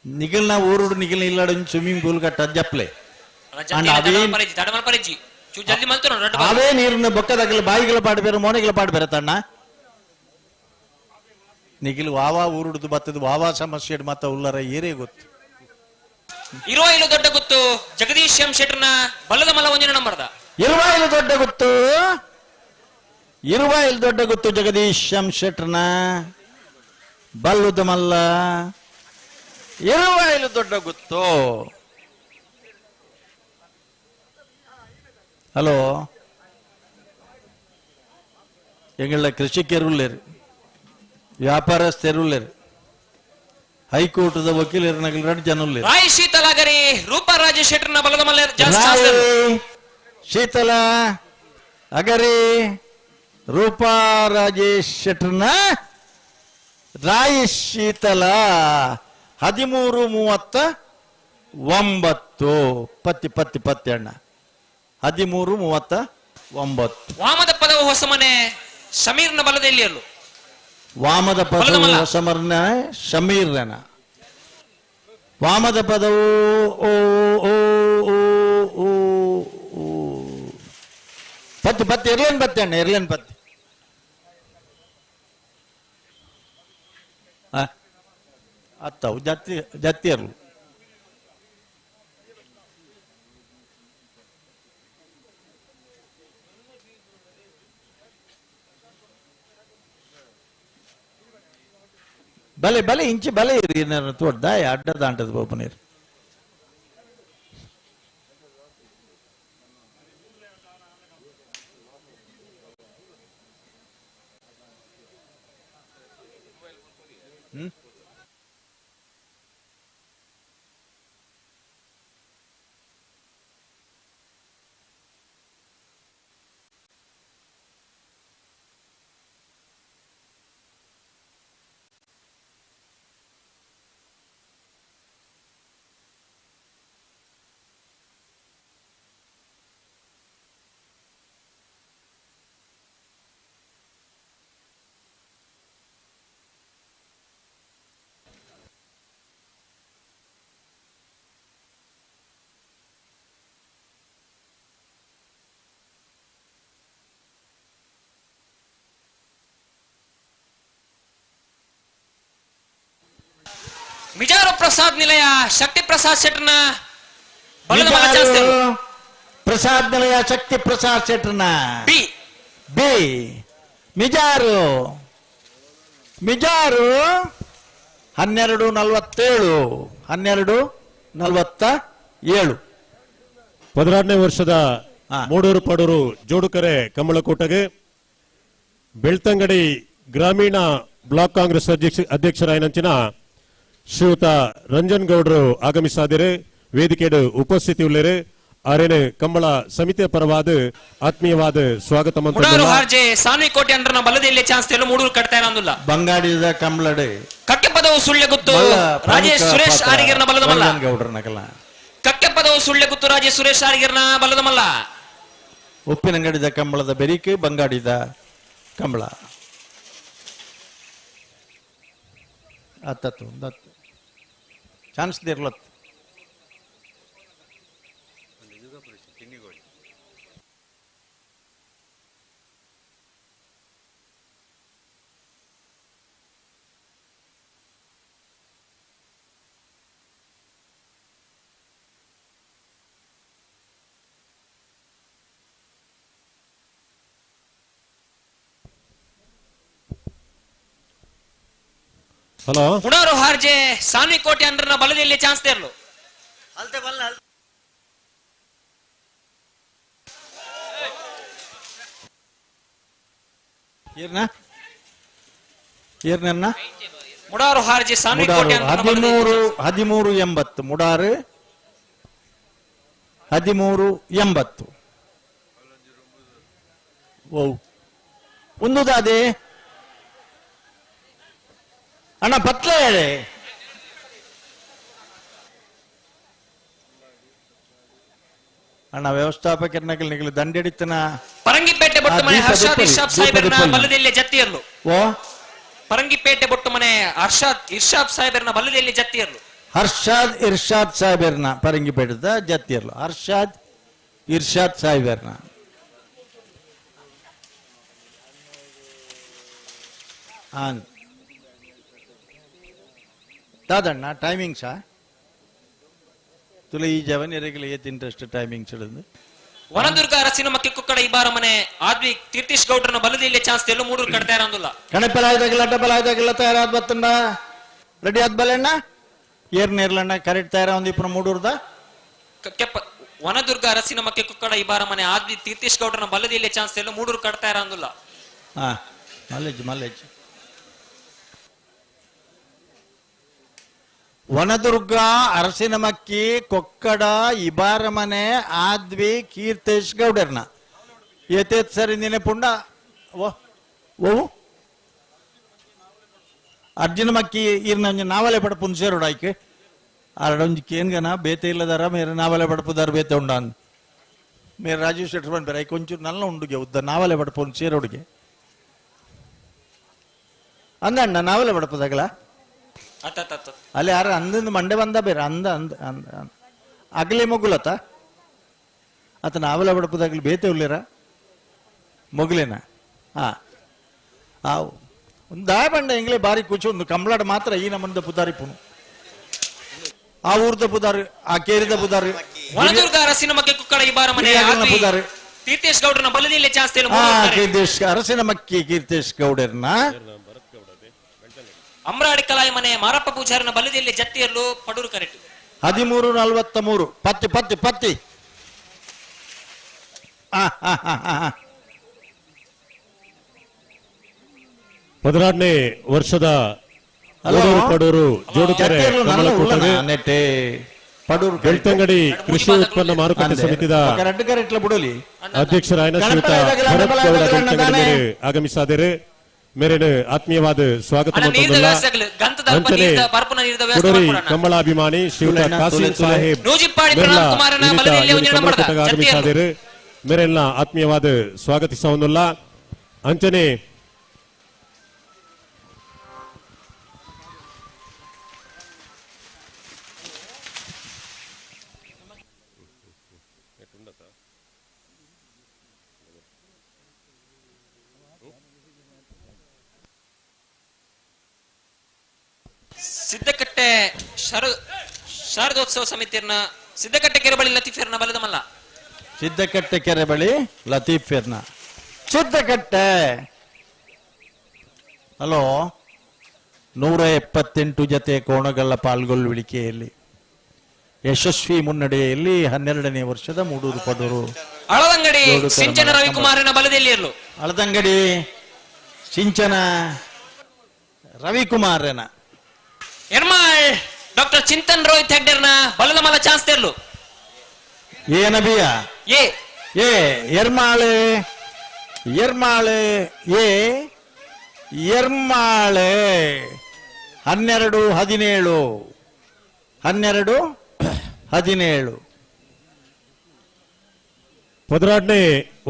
ನಿಗಿಲ್ನ ಊರುಡು ನಿಗಿಲ್ನ ಇಲ್ಲಾಡ ಸ್ವಿಮ್ಮಿಂಗ್ ಪೂಲ್ ಕಟ್ಟ ಜಪ್ಪಲೆ ಅವೇ ನೀರಿನ ಬೊಕ್ಕದಾಗಲ ಬಾಯಿಗಳ ಪಾಡ್ಬೇರು ಮೋನೆಗಳ ಪಾಡ್ಬೇರ ತಣ್ಣ ನಿಗಿಲ್ ವಾವಾ ಊರುಡ್ದು ಬತ್ತದ ವಾವಾ ಸಮಸ್ಯೆ ಮತ್ತ ಉಲ್ಲರ ಏರೇ ಗೊತ್ತು ಇರುವಾಯಿಲು ದೊಡ್ಡ ಗೊತ್ತು ಜಗದೀಶ್ ಎಂ ಶೆಟ್ಟರ್ನ ಬಲ್ಲದ ಮಲ್ಲ ಒಂದಿನ ನಂಬರ್ದ ಇರುವಾಯಿಲು ದೊಡ್ಡ ಗೊತ್ತು ಇರುವಾಯಿಲು ದೊಡ್ಡ ಗೊತ್ತು ಜಗದೀಶ್ ಎಂ ಶೆಟ್ಟರ್ನ ಬಲ್ಲುದ ಮಲ್ಲ ಇರುವಾಯಿಲು ದೊಡ್ಡ ಗೊತ್ತು. ಹಲೋ ಎಂಗಳ ಕೃಷಿಕರುಳ್ಳೇರು ವ್ಯಾಪಾರಸ್ಥರುಳ್ಳೇರು ಹೈಕೋರ್ಟ್ದ ವಕೀಲರು ಎರಡು ಜನ ರಾಯ್ ಶೀತಲಾಗರಿ ರೂಪಾ ರಾಜೇಶ್ ಶೆಟ್ಟರ್ನ ಬಲದ ಮಲ್ಲ ಶೀತಲ ಅಗರಿ ರೂಪಾ ರಾಜೇಶ್ ಶೆಟ್ಟರ್ನ ರಾಯಿ ಶೀತಲ 13:39 ಪತ್ತಿ ಅಣ್ಣ 13:39 ವಾಮದ ಪದವು ಹೊಸಮನೆ ಶಮೀರ್ನ ಬಲದಲ್ಲಿ ಅಲ್ಲೂ ವಾಮದ ಪದವು ಹೊಸಮರ್ನ ಶಮೀರ್ನ ವಾಮದ ಪದವು ಪತ್ತಿ ಇರ್ಲೇನ್ ಪತ್ತಿ ಅಣ್ಣ ಇರ್ಲೇನ್ ಪತ್ತಿ ಅತ್ತವು ಜತ್ತಿಯರ್ಲು ಬಲೆ ಬಲೆ ಇಂಚೆ ಬಲೆ ಇರಿ ಏನಾರು ತೋಡ್ದ ಅಡ್ಡ ದಾಂಟದ ಬಾಬು ನೀರು ಮಿಜಾರು ಪ್ರಸಾದ್ ನಿಲಯ ಶಕ್ತಿ ಪ್ರಸಾದ್ ಶೆಟ್ರನ ಪ್ರಸಾದ್ ನಿಲಯ ಶಕ್ತಿ ಪ್ರಸಾದ್ ಶೆಟ್ರನ ಬಿ ಮಿಜಾರು 12:47 16ನೇ ವರ್ಷದ ಮೂಡೂರು ಪಡೂರು ಜೋಡುಕರೆ ಕಮಲಕೋಟಗೆ ಬೆಳ್ತಂಗಡಿ ಗ್ರಾಮೀಣ ಬ್ಲಾಕ್ ಕಾಂಗ್ರೆಸ್ ಅಧ್ಯಕ್ಷರಾಯನಂಚಿನ ಶ್ರೀಯುತ ರಂಜನ್ ಗೌಡರು ಆಗಮಿಸಾದಿರು ವೇದಿಕೆಡು ಉಪಸ್ಥಿತಿ ಉಳ್ಳೇರು ಆರೇನು ಕಂಬಳ ಸಮಿತಿಯ ಪರವಾದ ಆತ್ಮೀಯವಾದ ಸ್ವಾಗತ ಸಾನ್ವಿಕೋಟೆ ಅಂಡ್ರನ ಬಲದಲ್ಲಿ ಚಾನ್ಸ್ ತೆಲು ಮೂಡೂರು ಕಟ್ತಾ ಇರೋದಿಲ್ಲ ಬಂಗಾಡಿದ ಕಂಬಳಡೆ ಕಕ್ಕೆ ಪದವು ಸುಳ್ಳೆ ಗುತ್ತು ರಾಜೇಶ್ ಸುರೇಶ್ ಆರಿಗಿರ್ನ ಬಲದ ಮಲ್ಲ ಕಕ್ಕೆ ಪದವು ಸುಳ್ಳೆ ಗುತ್ತು ರಾಜೇಶ್ ಸುರೇಶ್ ಆರಿಗಿರ್ನ ಬಲದ ಮಲ್ಲ ಉಪ್ಪಿನಂಗಡಿದ ಕಂಬಳದ ಬೆರಿಕೆ ಬಂಗಾಡಿದ ಕಂಬಳ ಅತ್ತತ್ತು ಚಾನ್ಸ್ ಇರ್ಲತ್ ಹಲೋ ಹುಡಾರು ಹಾರ್ಜೆ ಸಾನ್ವಿಕೋಟೆ ಅಂಡ್ರನ ಬಲದಲ್ಲಿ ಚಾನ್ಸ್ ತೆರಲು ಮುಡಾರು ಹಾರ್ಜೆ ಸಾನ್ವಿಕೋಟೆ 13:80 ಮುಡಾರು 13:80 ಓ ಒಂದು ದಾದೆ ಅಣ್ಣ ಪತ್ಲೆ ಹೇಳಿ ಅಣ್ಣ ವ್ಯವಸ್ಥಾಪಕರನ್ನ ನಿಗಲು ದಂಡೆಡಿತನ ಪರಂಗಿಪೇಟೆ ಬೊಟ್ಟು ಮನೆ ಹರ್ಷಾದ್ ಇರ್ಷಾದ್ ಸಾಹೇಬರನ ಬಲದಲ್ಲಿ ಜತ್ತಿಯರ್ಲು ಓ ಪರಂಗಿಪೇಟೆ ಬೊಟ್ಟು ಮನೆ ಹರ್ಷಾದ್ ಇರ್ಷಾದ್ ಸಾಹೇಬರನ ಬಲದಲ್ಲಿ ಜತ್ತಿಯರ್ಲು ಹರ್ಷಾದ್ ಇರ್ಷಾದ್ ಸಾಹೇಬರ್ನ ಪರಂಗಿಪೇಟದ ಜತ್ತಿಯರ್ಲು ಹರ್ಷಾದ್ ಇರ್ಷಾದ್ ಸಾಹೇಬರ್ನ दादण्ण टाइमिंग्स तुला ಈ ಜವನಿಯರಿಗೆ ಏತ್ ಇಂಟ್ರೆಸ್ಟ್ ಟೈಮಿಂಗ್ಸ್ ಹಿಡಿದು ವನದುರ್ಗ ಅರಸಿನ ಮಕ್ಕೆ ಕುಕ್ಕಡ ಈ ಬಾರ ಮನೆ ಆದ್ವಿ ತೀರ್ಥೇಶ್ ಗೌಡ್ರನ ಬಲದಲ್ಲಿ ಚಾನ್ಸ್ ತೆಲು ಮೂಡೂರು ಕಟ್ತಾ ಇರೋದಿಲ್ಲ ಕಣಪಲಾಯ್ದಾಗಿಲ್ಲ ಡಬಲಾಯ್ದಾಗಿಲ್ಲ ತಯಾರಾದ ಬತ್ತಣ್ಣ ರೆಡಿ ಆದ ಬಲಣ್ಣ ಏರ್ನೇರ್ಲಣ್ಣ ಕರೆಕ್ಟ್ ತಯಾರ ಒಂದು ಇಪ್ಪನ ಮೂಡೂರ್ದ ವನದುರ್ಗ ಅರಸಿನ ಮಕ್ಕೆ ಕುಕ್ಕಡ ಈ ಬಾರ ಮನೆ ಆದ್ವಿ ತೀರ್ಥೇಶ್ ಗೌಡ್ರನ ಬಲದಲ್ಲಿ ಚಾನ್ಸ್ ತೆಲು ಮೂಡೂರು ಕಟ್ತಾ ಇರೋದಿಲ್ಲ ಹಾ ಮಲ್ಲೇಜ್ ವನದುರ್ಗ ಅರಸಿನಮಕ್ಕಿ ಕೊಕ್ಕಡ ಇಬಾರಮನೆ ಆದ್ವಿ ಕೀರ್ತೇಶ್ ಗೌಡರ್ನ ಏತೇತ್ ಸರಿ ನಿನ್ನೆ ಪುಂಡ ಓ ಅರ್ಜುನ ಮಕ್ಕಿ ಇರ್ನ ನಾವಲೆ ಪಡ ಪುನ್ಸೇರೋಡ ಆಯ್ಕೆ ಆರಡೊಂಜಿ ಕೇನ್ಗನ ಬೇತೆ ಇಲ್ಲದಾರ ಮೇರೆ ನಾವಲೆ ಪಡಪುದಾರ ಬೇತೆ ಉಂಡ ಮೇರೆ ರಾಜೀವ್ ಶೆಟ್ರ್ ಬಂದ್ ಬೇರೆ ಆಯ್ಕೆ ಒಂಚೂರು ನಲ್ಲ ಉಂಡುಗೆ ಉದ್ದ ನಾವಲೆ ಪಡ ಪುನ್ಸೇರೋಡಿಗೆ ಅಂದಣ್ಣ ನಾವಲೆ ಪಡಪದಾಗಲ ಅಲ್ಲಿ ಯಾರ ಅಂದಿಂದ ಮಂಡೆ ಬಂದ ಬೇರೆ ಅಂದ ಅಂದ ಅಂದ ಅಗಲಿ ಮೊಗುಲತ ಆತ ನಾವೆಲ್ಲ ಬಡಪದಾಗಲಿ ಬೇತೆ ಉಳ್ಳೇರ ಮೊಗುಲೇನ ಒಂದು ದಾಯ ಬಂಡ ಎಂಗ್ಲೇ ಬಾರಿ ಕೂಚು ಒಂದು ಕಂಬಳಾಡ ಮಾತ್ರ ಈ ನಮ್ಮಂದ ಪುದಾರಿ ಪುನು ಆ ಊರ್ದ ಪುದಾರಿ ಆ ಕೇರಿದ ಪುದಾರಿ ವನದುರ್ಗ ಅರಸಿನ ಮಕ್ಕೆ ಕುಕ್ಕಡ ಈ ಬಾರ ಮನೆ ಪುದಾರಿ ತೀರ್ಥೇಶ್ ಗೌಡ್ರನ ಬಲದಲ್ಲಿ ಚಾನ್ಸ್ ತೆಲು ಕೀರ್ತೇಶ್ ಅರಸಿನ ಮಕ್ಕಿ ಕೀರ್ತೇಶ್ ಗೌಡರ್ನ ಅಮ್ರಾಡಿ ಕಲಾಯಿ ಮನೆ ಮಾರಪ್ಪ ಪೂಜಾರನ ಬಲದಿಯಲ್ಲಿ ಜತ್ತಿಯರ್ಲು ಪಡೂರು ಕರೆಕ್ಟ್ 13:43 ಪತ್ತಿ ಪತ್ತಿ ಪತ್ತಿ ಹದಿನಾರನೇ ವರ್ಷದ ಪಡೂರು ಜೋಡುಕೆರೆ ನೆಟ್ಟೆ ಪಡೂರು ಬೆಳ್ತಂಗಡಿ ಕೃಷಿ ಉತ್ಪನ್ನ ಮಾರುಕಟ್ಟೆ ಸಮಿತಿದ ಅಧ್ಯಕ್ಷರಾಯನ ಶ್ರೀಯುತ ಭರತ್ ಗೌಡ ಬೆಳ್ತಂಗಡಿ ಮೇರೆ ಆಗಮಿಸಿದರೆ ಮೇರೆನ ಆತ್ಮೀಯವಾದ ಸ್ವಾಗತ ಮಂತೊಂದುಲ್ಲ ಅಂಚನೆ ಕುಡೂರಿ ಕಂಬಳಾಭಿಮಾನಿ ಶ್ರೀಯುತ ಕಾಸಿಂ ಸಾಹೇಬ್ ಆಗಮಿಸಿದರೆ ಮೇರೆಲ್ಲ ಆತ್ಮೀಯವಾದ ಸ್ವಾಗತಿಸವನ್ನುಲ್ಲ ಅಂಚನೆ ಸಿದ್ದಕಟ್ಟೆ ಶಾರದೋತ್ಸವ ಸಮಿತಿಯನ್ನ ಸಿದ್ದಕಟ್ಟೆ ಕೆರೆಬಳಿ ಲತೀಫರ್ನ ಬಲದಮಲ್ಲ ಸಿದ್ದಕಟ್ಟೆ ಕೆರೆ ಬಳಿ ಲತೀಫರ್ನ ಸಿದ್ದಕಟ್ಟೆ ಹಲೋ 178 ಜತೆ ಕೋಣಗಳ ಪಾಲ್ಗೊಳ್ಳುವಿಕೆಯಲ್ಲಿ ಯಶಸ್ವಿ ಮುನ್ನಡೆಯಲ್ಲಿ 12ನೇ ವರ್ಷದ ಮೂಡೂರು ಪಡೂರು ಅಳದಂಗಡಿ ಸಿಂಚನ ರವಿಕುಮಾರನ ಬಲದಲ್ಲಿ ಇರಲು ಅಳದಂಗಡಿ ಸಿಂಚನ ರವಿಕುಮಾರನ ಎರ್ಮಾಳ್ ಡಾಕ್ಟರ್ ಚಿಂತನ್ ರೋಹಿತ್ ಹೆಗ್ಡೆರ್ನ ಬಲದ ಮಲ ಚಾನ್ಸ್ ತೆರ್ಲು ಏನಬಿಯ ಏ ಎರ್ಮಾಳೆ ಎರ್ಮಾಳೆ ಎರ್ಮಾಳೆ 12-17 18ನೇ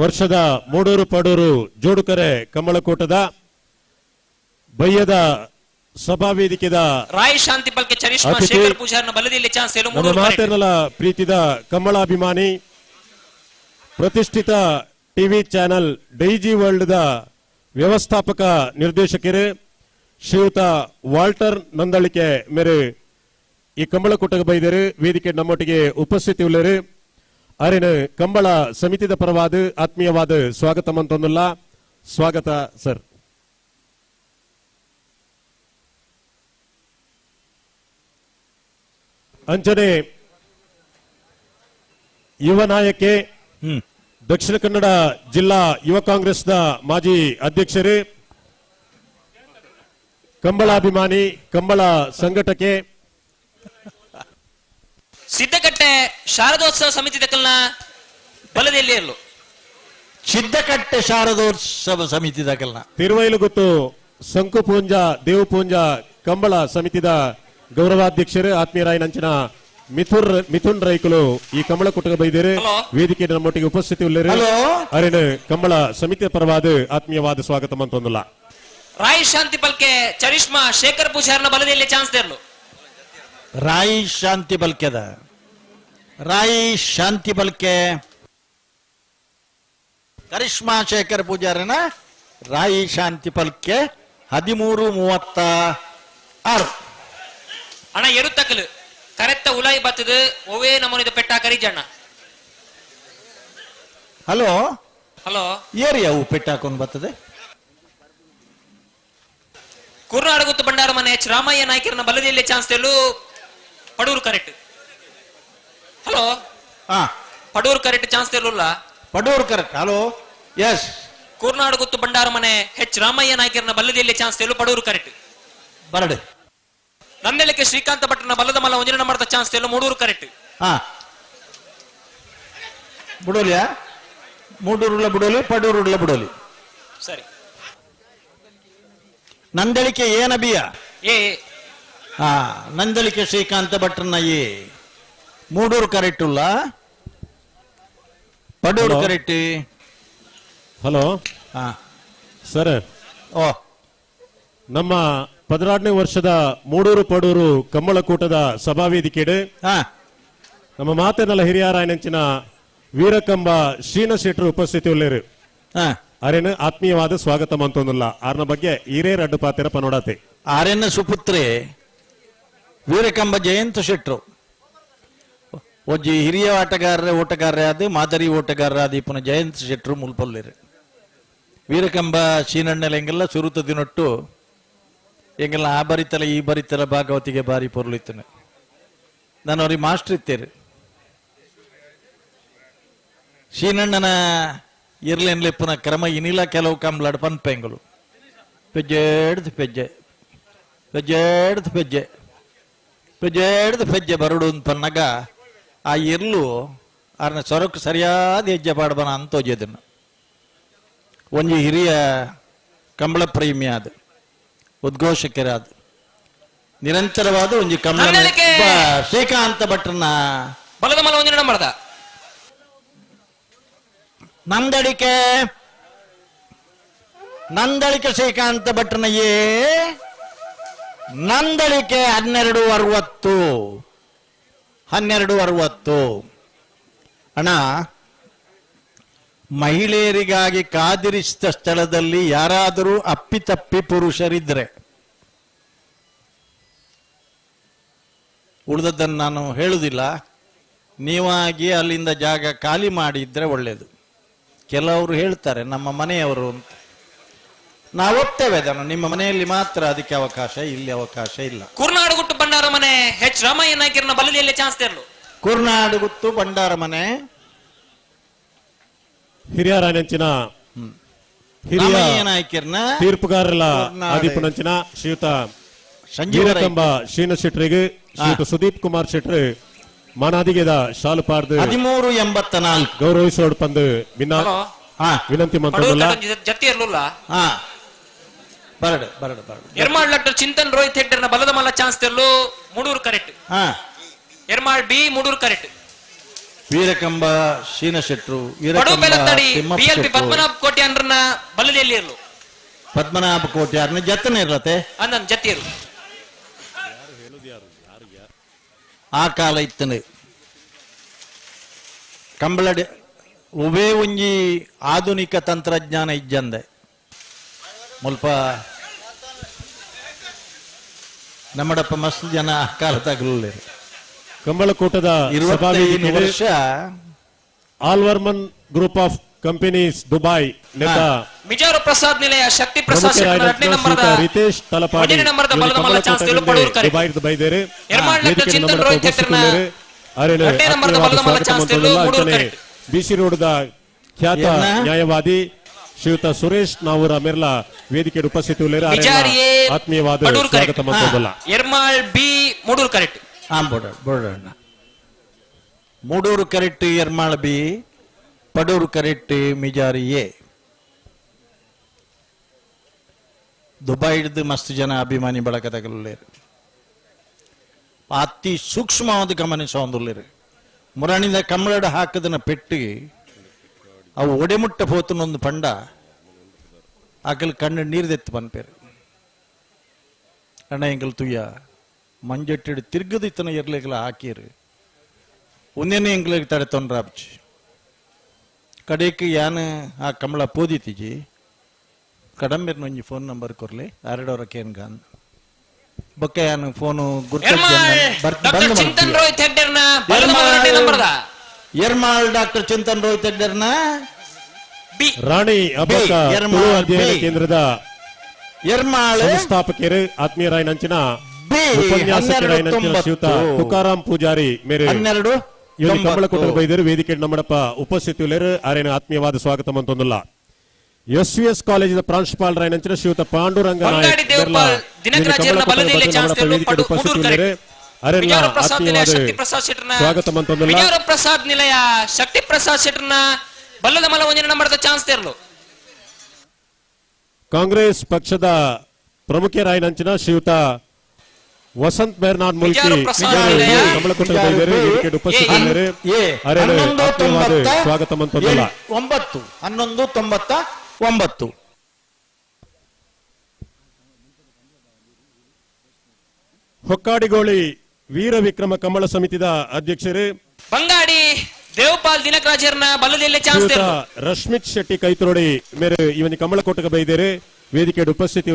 ವರ್ಷದ ಮೂಡೂರು ಪಡೂರು ಜೋಡುಕೆರೆ ಕಮಲಕೋಟದ ಬಯ್ಯದ ಸಭಾ ವೇದಿಕೆದ ರಾಯ್ ಶಾಂತಿ ಪಲ್ಕೆ ಚರಿಷ್ಮಾ ಶೇಖರ್ ಪೂಜಾರ್ನ ಬಲದಲ್ಲಿ ಚಾನ್ಸ್ ಹೇಳು ನಮ್ಮ ಮಾತೆರಲ ಪ್ರೀತಿದ ಕಮಲಾಭಿಮಾನಿ ಪ್ರತಿಷ್ಠಿತ TV channel Daiji world the ವ್ಯವಸ್ಥಾಪಕ ನಿರ್ದೇಶಕರು ಶ್ರೀಯುತ ವಾಲ್ಟರ್ ನಂದಳಿಕೆ ಮೇರೆ ಈ ಕಂಬಳಕೂಟಕ್ಕೆ ಬೈದರು ವೇದಿಕೆ ನಮ್ಮೊಟ್ಟಿಗೆ ಉಪಸ್ಥಿತಿ ಉಳ್ಳರು ಅರೇನು ಕಂಬಳ ಸಮಿತಿದ ಪರವಾದ ಆತ್ಮೀಯವಾದ ಸ್ವಾಗತ ಮಂತೊಂದುಲ್ಲ ಸ್ವಾಗತ ಸರ್ ಅಂಚನೆ ಯುವ ನಾಯಕಿ ದಕ್ಷಿಣ ಕನ್ನಡ ಜಿಲ್ಲಾ ಯುವ ಕಾಂಗ್ರೆಸ್ನ ಮಾಜಿ ಅಧ್ಯಕ್ಷರು ಕಂಬಳಾಭಿಮಾನಿ ಕಂಬಳ ಸಂಘಟಕೆ ಸಿದ್ದಕಟ್ಟೆ ಶಾರದೋತ್ಸವ ಸಮಿತಿ ದಕ್ಕಲ್ನ ಬಲದಲ್ಲಿ ಇರಲು ಸಿದ್ದಕಟ್ಟೆ ಶಾರದೋತ್ಸವ ಸಮಿತಿ ದಕ್ಕಲ್ನ ತಿರುವೈಲುಗುತ್ತು ಸಂಕುಪೂಂಜ ದೇವಪೂಂಜ ಕಂಬಳ ಸಮಿತಿದ ಗೌರವಾಧ್ಯಕ್ಷರು ಆತ್ಮೀಯರಾಯನಂಚಿನ ಮಿಥುನ್ ರೈಕುಲು ಈ ಕಂಬಳ ಕುಟುಂಬ ಬೈದೇರು ವೇದಿಕೆ ನಮ್ಮೊಟ್ಟಿಗೆ ಉಪಸ್ಥಿತಿ ಉಳ್ಳರು ಅರೇನು ಕಂಬಳ ಸಮಿತಿಯ ಪರವಾದ ಆತ್ಮೀಯವಾದ ಸ್ವಾಗತ ಮಂತೊಂದುಲ್ಲ ರಾಯ್ ಶಾಂತಿ ಪಲ್ಕೆ ಚರಿಷ್ಮಾ ಶೇಖರ್ ಪೂಜಾರ್ನ ಬಲದಲ್ಲಿ ಚಾನ್ಸ್ ತೆರ್ಲು ರಾಯಿ ಶಾಂತಿ ಬಲ್ಕೆದ ರಾಯಿ ಶಾಂತಿ ಬಲ್ಕೆ ಕರಿಷ್ಮಾ ಶೇಖರ್ ಪೂಜಾರನ ರಾಯಿ ಶಾಂತಿ ಪಲ್ಕೆ 13:36 ಅಣ್ಣ ಎರುತ್ತಕಲು ಕರೆಕ್ತ ಉಲಾಯಿ ಬತ್ತದು ಒವೇ ನಮೂನಿದ ಪೆಟ್ಟ ಕರಿಜಣ್ಣ ಹಲೋ ಹಲೋ ಏರಿಯಾವು ಪೆಟ್ಟ ಹಾಕೊಂಡು ಬರ್ತದೆ ಕುರ್ನಾಡಗುತ್ತು ಬಂಡಾರ ಮನೆ ಎಚ್ ರಾಮಯ್ಯ ನಾಯ್ಕರನ್ನ ಬಲದಿಯಲ್ಲಿ ಚಾನ್ಸ್ ತೆರಳು ಪಡೂರು ಕರೆಕ್ಟ್ ಹಲೋ ಪಡೂರು ಕರೆಕ್ಟ್ ಚಾನ್ಸ್ ತೆರಲ್ಲ ಪಡೂರು ಕರೆಕ್ಟ್ ಹಲೋ ಎಸ್ ಕುರ್ನಾಡಗುತ್ತು ಬಂಡಾರ ಮನೆ ಎಚ್ ರಾಮಯ್ಯ ನಾಯ್ಕರನ್ನ ಬಲದಿಯಲ್ಲಿ ಚಾನ್ಸ್ ತೆರಳು ಪಡೂರು ಕರೆಕ್ಟ್ ಬರಡೆ ನಂದೆಳಿಕೆ ಶ್ರೀಕಾಂತ ಭಟ್ರನ ಬಲದ ಮಲ ಒಂಜನ ಮಾಡ್ತಾ ಚಾನ್ಸ್ ತೆರಳು ಮೂಡೂರು ಕರೆಕ್ಟ್ ಬಿಡೋಲಿಯಾ ಮೂಡೂರುಳ್ಳ ಬಿಡೋಲಿ ಪಡೂರುಳ್ಳ ಬಿಡೋಲಿ ಸರಿ ನಂದಳಿಕೆ ಏನಬಿಯ ಏ ನಂದಳಿಕೆ ಶ್ರೀಕಾಂತ ಭಟ್ರನ ಮೂಡೂರು ಕರೆಕ್ಟ್ ಉಲ್ಲ ಪಡೂರು ಕರೆಕ್ಟ್ ಹಲೋ ಸರ್ ಓ ನಮ್ಮ 16ನೇ ವರ್ಷದ ಮೂಡೂರು ಪಡೂರು ಕಂಬಳಕೂಟದ ಸಭಾ ವೇದಿಕೆ ನಮ್ಮ ಮಾತೇನಲ್ಲ ಹಿರಿಯರಾಯನಂಚಿನ ವೀರಕಂಬ ಶ್ರೀನ ಶೆಟ್ರು ಉಪಸ್ಥಿತಿ ಉಳ್ಳರು ಅರೇನು ಆತ್ಮೀಯವಾದ ಸ್ವಾಗತ ಮಂತೊಂದುಲ್ಲ ಆರ್ನ ಬಗ್ಗೆ ಹಿರೇ ರಡ್ಡು ಪಾತಿರ ಪನೋಡತೆ ಆರ್ಯನ ಸುಪುತ್ರೆ ವೀರಕಂಬ ಜಯಂತ ಶೆಟ್ರು ಒಜ್ಜಿ ಹಿರಿಯ ಓಟಗಾರರೇ ಆದ ಮಾದರಿ ಓಟಗಾರರಾದ ಇಪ್ಪನ ಜಯಂತ ಶೆಟ್ರು ಮುಲ್ಪಲ್ಲಿರು ವೀರಕಂಬ ಶೀನಣ್ಣಲೆಂಗೆಲ್ಲ ಸುರುತ ದಿನೊಟ್ಟು ಎಂಗೆಲ್ಲ ಆ ಬರಿತಲ್ಲ ಈ ಬರಿತಲ್ಲ ಭಾಗವತಿಗೆ ಬಾರಿ ಪೊರ್ಲಿತ್ತನೆ ನಾನು ಅವ್ರಿಗೆ ಮಾಸ್ಟರ್ ಇತ್ತೇರು ಶೀನಣ್ಣನ ಇರ್ಲೆನ್ಲೆಪ್ಪನ ಕ್ರಮ ಇನಿಲ ಕೆಲವು ಕಂಬ್ಲಾಡ್ ಪನ್ಪೆಂಗಳು ಪೆಜ್ಜೆಡ್ದು ಪೆಜ್ಜೆ ಪೆಜ್ಜೆಡ್ದು ಪೆಜ್ಜೆ ಪೆಜ್ಜೆಡ್ದು ಪೆಜ್ಜೆ ಬರಡು ಪನ್ನಗ ಆ ಇರ್ಲು ಆರ್ನ ಸೊರಕು ಸರಿಯಾದ ಹೆಜ್ಜೆ ಪಾಡ್ಬನ ಅಂತೋಜೆದನ್ನು ಒಂಜಿ ಹಿರಿಯ ಕಂಬಳ ಪ್ರೇಮಿ ಆದ ಉದ್ಘೋಷಕರಾದ ನಿರಂತರವಾದ ಒಂಜಿ ಕಂಬಳ ಶ್ರೀಕಾಂತ ಭಟ್ರನ ಬಲದ ಮಲ ಒಂದಿನ ನಂಬರ್ದ ನಂದಳಿಕೆ ಶ್ರೀಕಾಂತ ಭಟ್ರನ ನಂದಳಿಕೆ 1260 ಅಣ್ಣ ಮಹಿಳೆಯರಿಗಾಗಿ ಕಾದಿರಿಸಿದ ಸ್ಥಳದಲ್ಲಿ ಯಾರಾದರೂ ಅಪ್ಪಿತಪ್ಪಿ ಪುರುಷರಿದ್ರೆ ಉಳಿದದ್ದನ್ನು ನಾನು ಹೇಳುವುದಿಲ್ಲ, ನೀವಾಗಿ ಅಲ್ಲಿಂದ ಜಾಗ ಖಾಲಿ ಮಾಡಿದ್ರೆ ಒಳ್ಳೆಯದು. ಕೆಲವರು ಹೇಳ್ತಾರೆ ನಮ್ಮ ಮನೆಯವರು ಅಂತ, ನಾವು ಒಪ್ತೇವೆ ಅದನ್ನು, ನಿಮ್ಮ ಮನೆಯಲ್ಲಿ ಮಾತ್ರ ಅದಕ್ಕೆ ಅವಕಾಶ, ಇಲ್ಲಿ ಅವಕಾಶ ಇಲ್ಲ. ಕುರ್ನಾಡುಗುಟ್ಟು ಬಂಡಾರ ಮನೆ ಎಚ್ ರಾಮಯ್ಯ ನಾಯ್ಕರನ ಬಲದಿಯಲ್ಲಿ ಚಾನ್ಸ್ ತೆರಲು. ಕುರ್ನಾಡುಗುತ್ತು ಬಂಡಾರ ಮನೆ ಹಿರಿಯರಾಯನಂಚಿನ ರಾಮಯ್ಯ ನಾಯ್ಕರ್ನ ತೀರ್ಪುಗಾರರ ಆದಿಪುನಂಚಿನ ಶ್ರೀಯುತ ಸಂಜೀವಕಂಬ ಶ್ರೀನ ಶೆಟ್ರಿಗೆ ಶ್ರೀಯುತ ಸುದೀಪ್ ಕುಮಾರ್ ಶೆಟ್ರಿ ಮಾನಾದಿಗೆದ ಶಾಲು ಪಾರ್ದು 1384 ಗೌರವಿಸೋಡ್ ಪಂದು ವಿನಂತಿ ಮಂತಲ್ಲ ಜತ್ತಿ ಇರಲಿಲ್ಲ. ಬರಡು ಎರ್ಮಾಳ್ ಡಾಕ್ಟರ್ ಚಿಂತನ್ ರೋಹಿತ್ ಹೆಗ್ಡರ್ನ ಬಲದ ಮಲ್ಲ ಚಾನ್ಸ್ ತೆರಲು ಮೂಡೂರು ಕರೆಕ್ಟ್. ಎರ್ಮಾಳ್ ಬಿ ಮೂಡೂರು ಕರೆಕ್ಟ್. ವೀರಕಂಬ ಶೀನ ಶೆಟ್ರು ಬಿಎಲ್ಪಿ ಪದ್ಮನಾಭ ಕೋಟೆ ಅಂದ್ರನ ಬಲದಲ್ಲಿ ಇರಲು. ಪದ್ಮನಾಭ ಕೋಟೆ ಅರ್ನ ಜತ್ತನೆ ಇರ್ಲತೆ ಅಂದನ್ ಜತ್ತಿ ಇರು ಆ ಕಾಲ ಇತ್ತನೆ ಕಂಬಳಡೆ ಒವೇ ಒಂಜಿ ಆಧುನಿಕ ತಂತ್ರಜ್ಞಾನ ಇಜ್ಜಂದೆ ಮುಲ್ಪ ನಮ್ಮಡಪ್ಪ ಮಸ್ತ್ ಜನ ಆ ಕಾಲ ತಗಲಿರು. ಕಂಬಳಕೂಟದ 25 ವರ್ಷ ಆಲ್ವರ್ಮನ್ ಗ್ರೂಪ್ ಆಫ್ ಕಂಪನೀಸ್ ದುಬೈ ನೇತಾ ಮಿಜಾರು ಪ್ರಸಾದ್ ನಿಲಯ ಶಕ್ತಿ ಪ್ರಸಾದ್ ರಿತೇಶ್ ತಲಪಾಡಿ ದುಬೈ ಬೈದೇರೆ ಬಿಸಿ ರೋಡ್ದ ಖ್ಯಾತ ನ್ಯಾಯವಾದಿ ಶ್ರೀಯುತ ಸುರೇಶ್ ನಾವೂರ ಮೆರ್ಲ ವೇದಿಕೆ ಉಪಸ್ಥಿತಿ ಆತ್ಮೀಯವಾದ ಸ್ವಾಗತ ಮಂತಲ್ಲ. ಎರ್ಮಾಳ್ ಬಿ ಮೂಡೂರು ಕರೆಕ್ಟ್. ಮೂಡೂರು ಕರೆಕ್ಟ್ ಎರ್ಮಾಳ್ ಬಿ ಪಡೂರು ಕರೆಕ್ಟ್ ಮಿಜಾರಿ ಎ. ದುಬೈಡ್ದು ಮಸ್ತ್ ಜನ ಅಭಿಮಾನಿ ಬಳಕದಗಲೇರು, ಅತಿ ಸೂಕ್ಷ್ಮವಾದ ಗಮನಿಸೊಂದುಲ್ಲೇರು. ಮುರಾಣಿಂದ ಕಮಲಡ ಹಾಕದನ ಪೆಟ್ಟಿಗೆ ಅವು ಒಡೆಮುಟ್ಟ ಹೋತನೊಂದು ಪಂಡ ಆಕಲ್ ಕಣ್ಣು ನೀರ್ದೆತ್ತು ಪನ್ಪೇರು ಅಣ್ಣ ಎಂಗಲ್ ತುಯ್ಯ ಮಂಜಟ್ಟಿಡು ತಿರ್ಗದಿತ್ತನ ಇರ್ಲಿಕ್ಕೆಲ್ಲ ಹಾಕಿರು ಒಂದೇನೆ ಎಂಗ್ಲಿಗೆ ತಡೆ ತೊಂದ್ರಾಬ್ಚಿ ಕಡೆಗೆ ಯಾನು ಆ ಕಮಲ ಪೋದಿತಿಜಿ ಕಡಂಬೆರ್ ಒಂಜಿ ಫೋನ್ ನಂಬರ್ ಕೊರ್ಲಿ ಆರಡವರಕ್ಕೇನ್ ಗಾನ್ ಬೊಕ್ಕ ಯಾನು ಫೋನು ಎರ್ಮಾಳ್ ಡಾಕ್ಟರ್ ಚಿಂತನ್ ರೋಹಿತ್ ಹೆಗ್ಡರ್ನ ರಾಣಿ ಅಬ್ಬಕ್ಕ ಅಧ್ಯಯನ ಕೇಂದ್ರದ ಎರ್ಮಾಳ್ ಸಂಸ್ಥಾಪಕರು ಆತ್ಮೀಯರಾಯನಂಚಿನ ಉಪನ್ಯಾಸಕರಾಯನಂಚಿನ ಶ್ರೀಯುತ ತುಕಾರಾಮ್ ಪೂಜಾರಿ ಮೇರೆ ಕಂಬಳಕೂಟದ ಬೈದರು ವೇದಿಕೆ ನಮ್ಮಡಪ್ಪ ಉಪಸ್ಥಿತಿ ಆರೇನ ಆತ್ಮೀಯವಾದ ಸ್ವಾಗತ ಮಂತೊಂದುಲ್ಲ. ಎಸ್ ಕಾಲೇಜಿನ ಪ್ರಾಂಶುಪಾಲರಾಯನಂಚಿನ ಶ್ರೀಯುತ ಪಾಂಡುರಂಗ ನಾಯಕ್ ಸ್ವಾಗತ ಮಂತೊಂದುಲ್ಲ. ಪ್ರಸಾದ್ ನಿಲಯ ಶಕ್ತಿ ಪ್ರಸಾದ್ ಶೆಟ್ರನ ಬಲ್ಲದ ಮಲ ಒಂದಿನ ನಂಬರ್ದ ಚಾನ್ಸ್ ತೆರಲು. ಕಾಂಗ್ರೆಸ್ ಪಕ್ಷದ ಪ್ರಮುಖರಾಯನಂಚಿನ ಶ್ರೀಯುತ ವಸಂತ್ ಬೆರ್ನಾಡ್ ಮುಲ್ಕಿ ಕಂಬಳಕೂಟದ ಬೈದರು ವೇದಿಕೆ ಉಪಸ್ಥಿತಿ ಸ್ವಾಗತ ಮಂತೊಂದುಲ್ಲ. 1199 ಹೊಕ್ಕಾಡಿಗೋಳಿ ವೀರ ವಿಕ್ರಮ ಕಂಬಳ ಸಮಿತಿದ ಅಧ್ಯಕ್ಷರು ಬಂಗಾಡಿ ದೇವಪಾಲ್ ದಿನಕರಾಜರ್ನ ಬಲದಲ್ಲಿ ಚಾನ್ಸ್ ರಶ್ಮಿತ್ ಶೆಟ್ಟಿ ಕೈತರೋಡಿ ಮೇರೆ ಇವನಿ ಕಂಬಳಕೂಟಕ್ಕೆ ಬೈದೇರೆ ವೇದಿಕೆ ಉಪಸ್ಥಿತಿ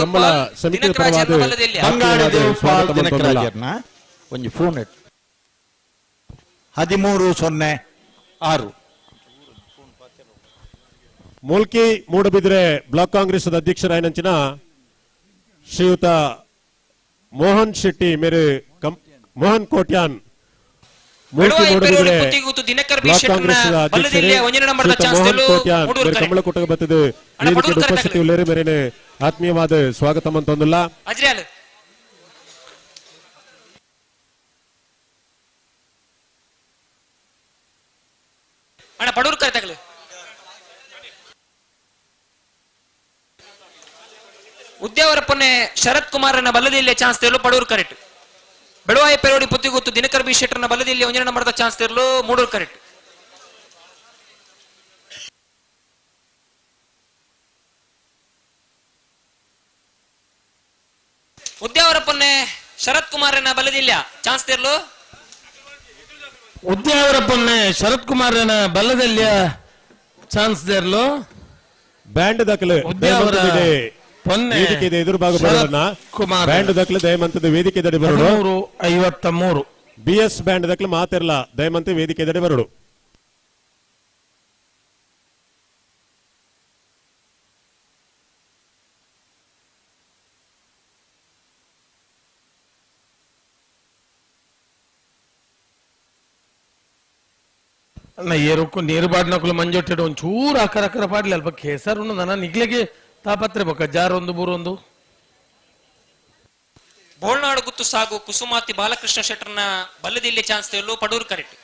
ಕಂಬಳ ಸಮಿತಿ ಒಂದು ಫೋನ್ 1306 ಮೂಲ್ಕಿ ಮೂಡಬಿದ್ರೆ ಬ್ಲಾಕ್ ಕಾಂಗ್ರೆಸ್ ಅಧ್ಯಕ್ಷರಾಯನಂಚಿನ ಶ್ರೀಯುತ ಮೋಹನ್ ಶೆಟ್ಟಿ ಮೇರೆ ಮೋಹನ್ ಕೋಟ್ಯಾನ್ ಮೂರ್ತಿ ಮೂಡಿಬಿದ್ರೆ ಬ್ಲಾಕ್ ಕಾಂಗ್ರೆಸ್ ಅಧ್ಯಕ್ಷರೇ ಕಂಬಳ ಕೊಟ್ಟಗೆ ಬರ್ತದೆ ವೇದಿಕೆಗೆ ಉಪಸ್ಥಿತಿ ಉಳ್ಳೇರಿ ಮೇರೇನೆ ಆತ್ಮೀಯವಾದ ಸ್ವಾಗತ ಅಂತಂದಿಲ್ಲ. ಪಡೂರ್ ಕರೆತಗಳು ಉದ್ಯಾವರಪ್ಪನೆ ಶರತ್ ಕುಮಾರನ ಬಲ್ಲದಿಲ್ಲೇ ಚಾನ್ಸ್ ತೆರಲು ಪಡೂರು ಕರೆಕ್ಟ್. ಬೆಳವಾಯಿ ಪೆರೋಡಿ ಪುತ್ತಿಗುತ್ತು ದಿನಕರ್ ಬಿ ಶೆಟ್ಟರ್ನ ಬಲ್ಲದಿಲ್ಲಿ 1 ನಂಬರ್ದ ಚಾನ್ಸ್ ತೆರಲು ಮೂಡೂರು ಕರೆಕ್ಟ್. ಉದ್ಯಾವರಪ್ಪನೆ ಶರತ್ ಕುಮಾರನ ಬಲ್ಲದಿಲ್ಲ ಚಾನ್ಸ್ ತೆರಲು ಉದ್ಯಾವರಪ್ಪನೆ ಶರತ್ ಕುಮಾರನ ಬಲ್ಲದಲ್ಲಿಯ ಚಾನ್ಸ್ ತೆರಲು ಬ್ಯಾಂಡ್ ದಾಖಲೆ ವೇದಿಕೆ ಎದುರು ಭಾಗ ಬರೋಣ. ಬ್ಯಾಂಡ್ ದಾಖಲೆ ದಯಮಂತದ ವೇದಿಕೆ ದಡಿ ಬರೋಡು 53 BS ಬ್ಯಾಂಡ್ ದಾಖಲೆ ಮಾತಿರಲ್ಲ ದಯಮಂತ ವೇದಿಕೆ ದಡಿ ಬರೋಡು. ಏರುಕ್ಕು ನೀರು ಬಾಡ್ನಕ್ಕಲು ಮಂಜೊಟ್ಟಿಡು ಒಂಚೂರು ಅಕ್ಕರ ಪಾಡ್ಲಿ ಅಲ್ಪ ಕೇಸರ್ ನನ್ನ ನಿಗ್ಲಿಗೆ ತಾಪತ್ರೆ ಬಕ್ಕ ಜಾರೊಂದು ಬೂರೊಂದು. ಬೋಳ್ನಾಡು ಗುತ್ತು ಸಾಗು ಕುಸುಮಾತಿ ಬಾಲಕೃಷ್ಣ ಶೆಟ್ಟರ್ನ ಬಲ್ಲದಿಲ್ಲಿ ಚಾನ್ಸ್ ತೆರಲು ಪಡೂರು ಕರೆಕ್ಟ್.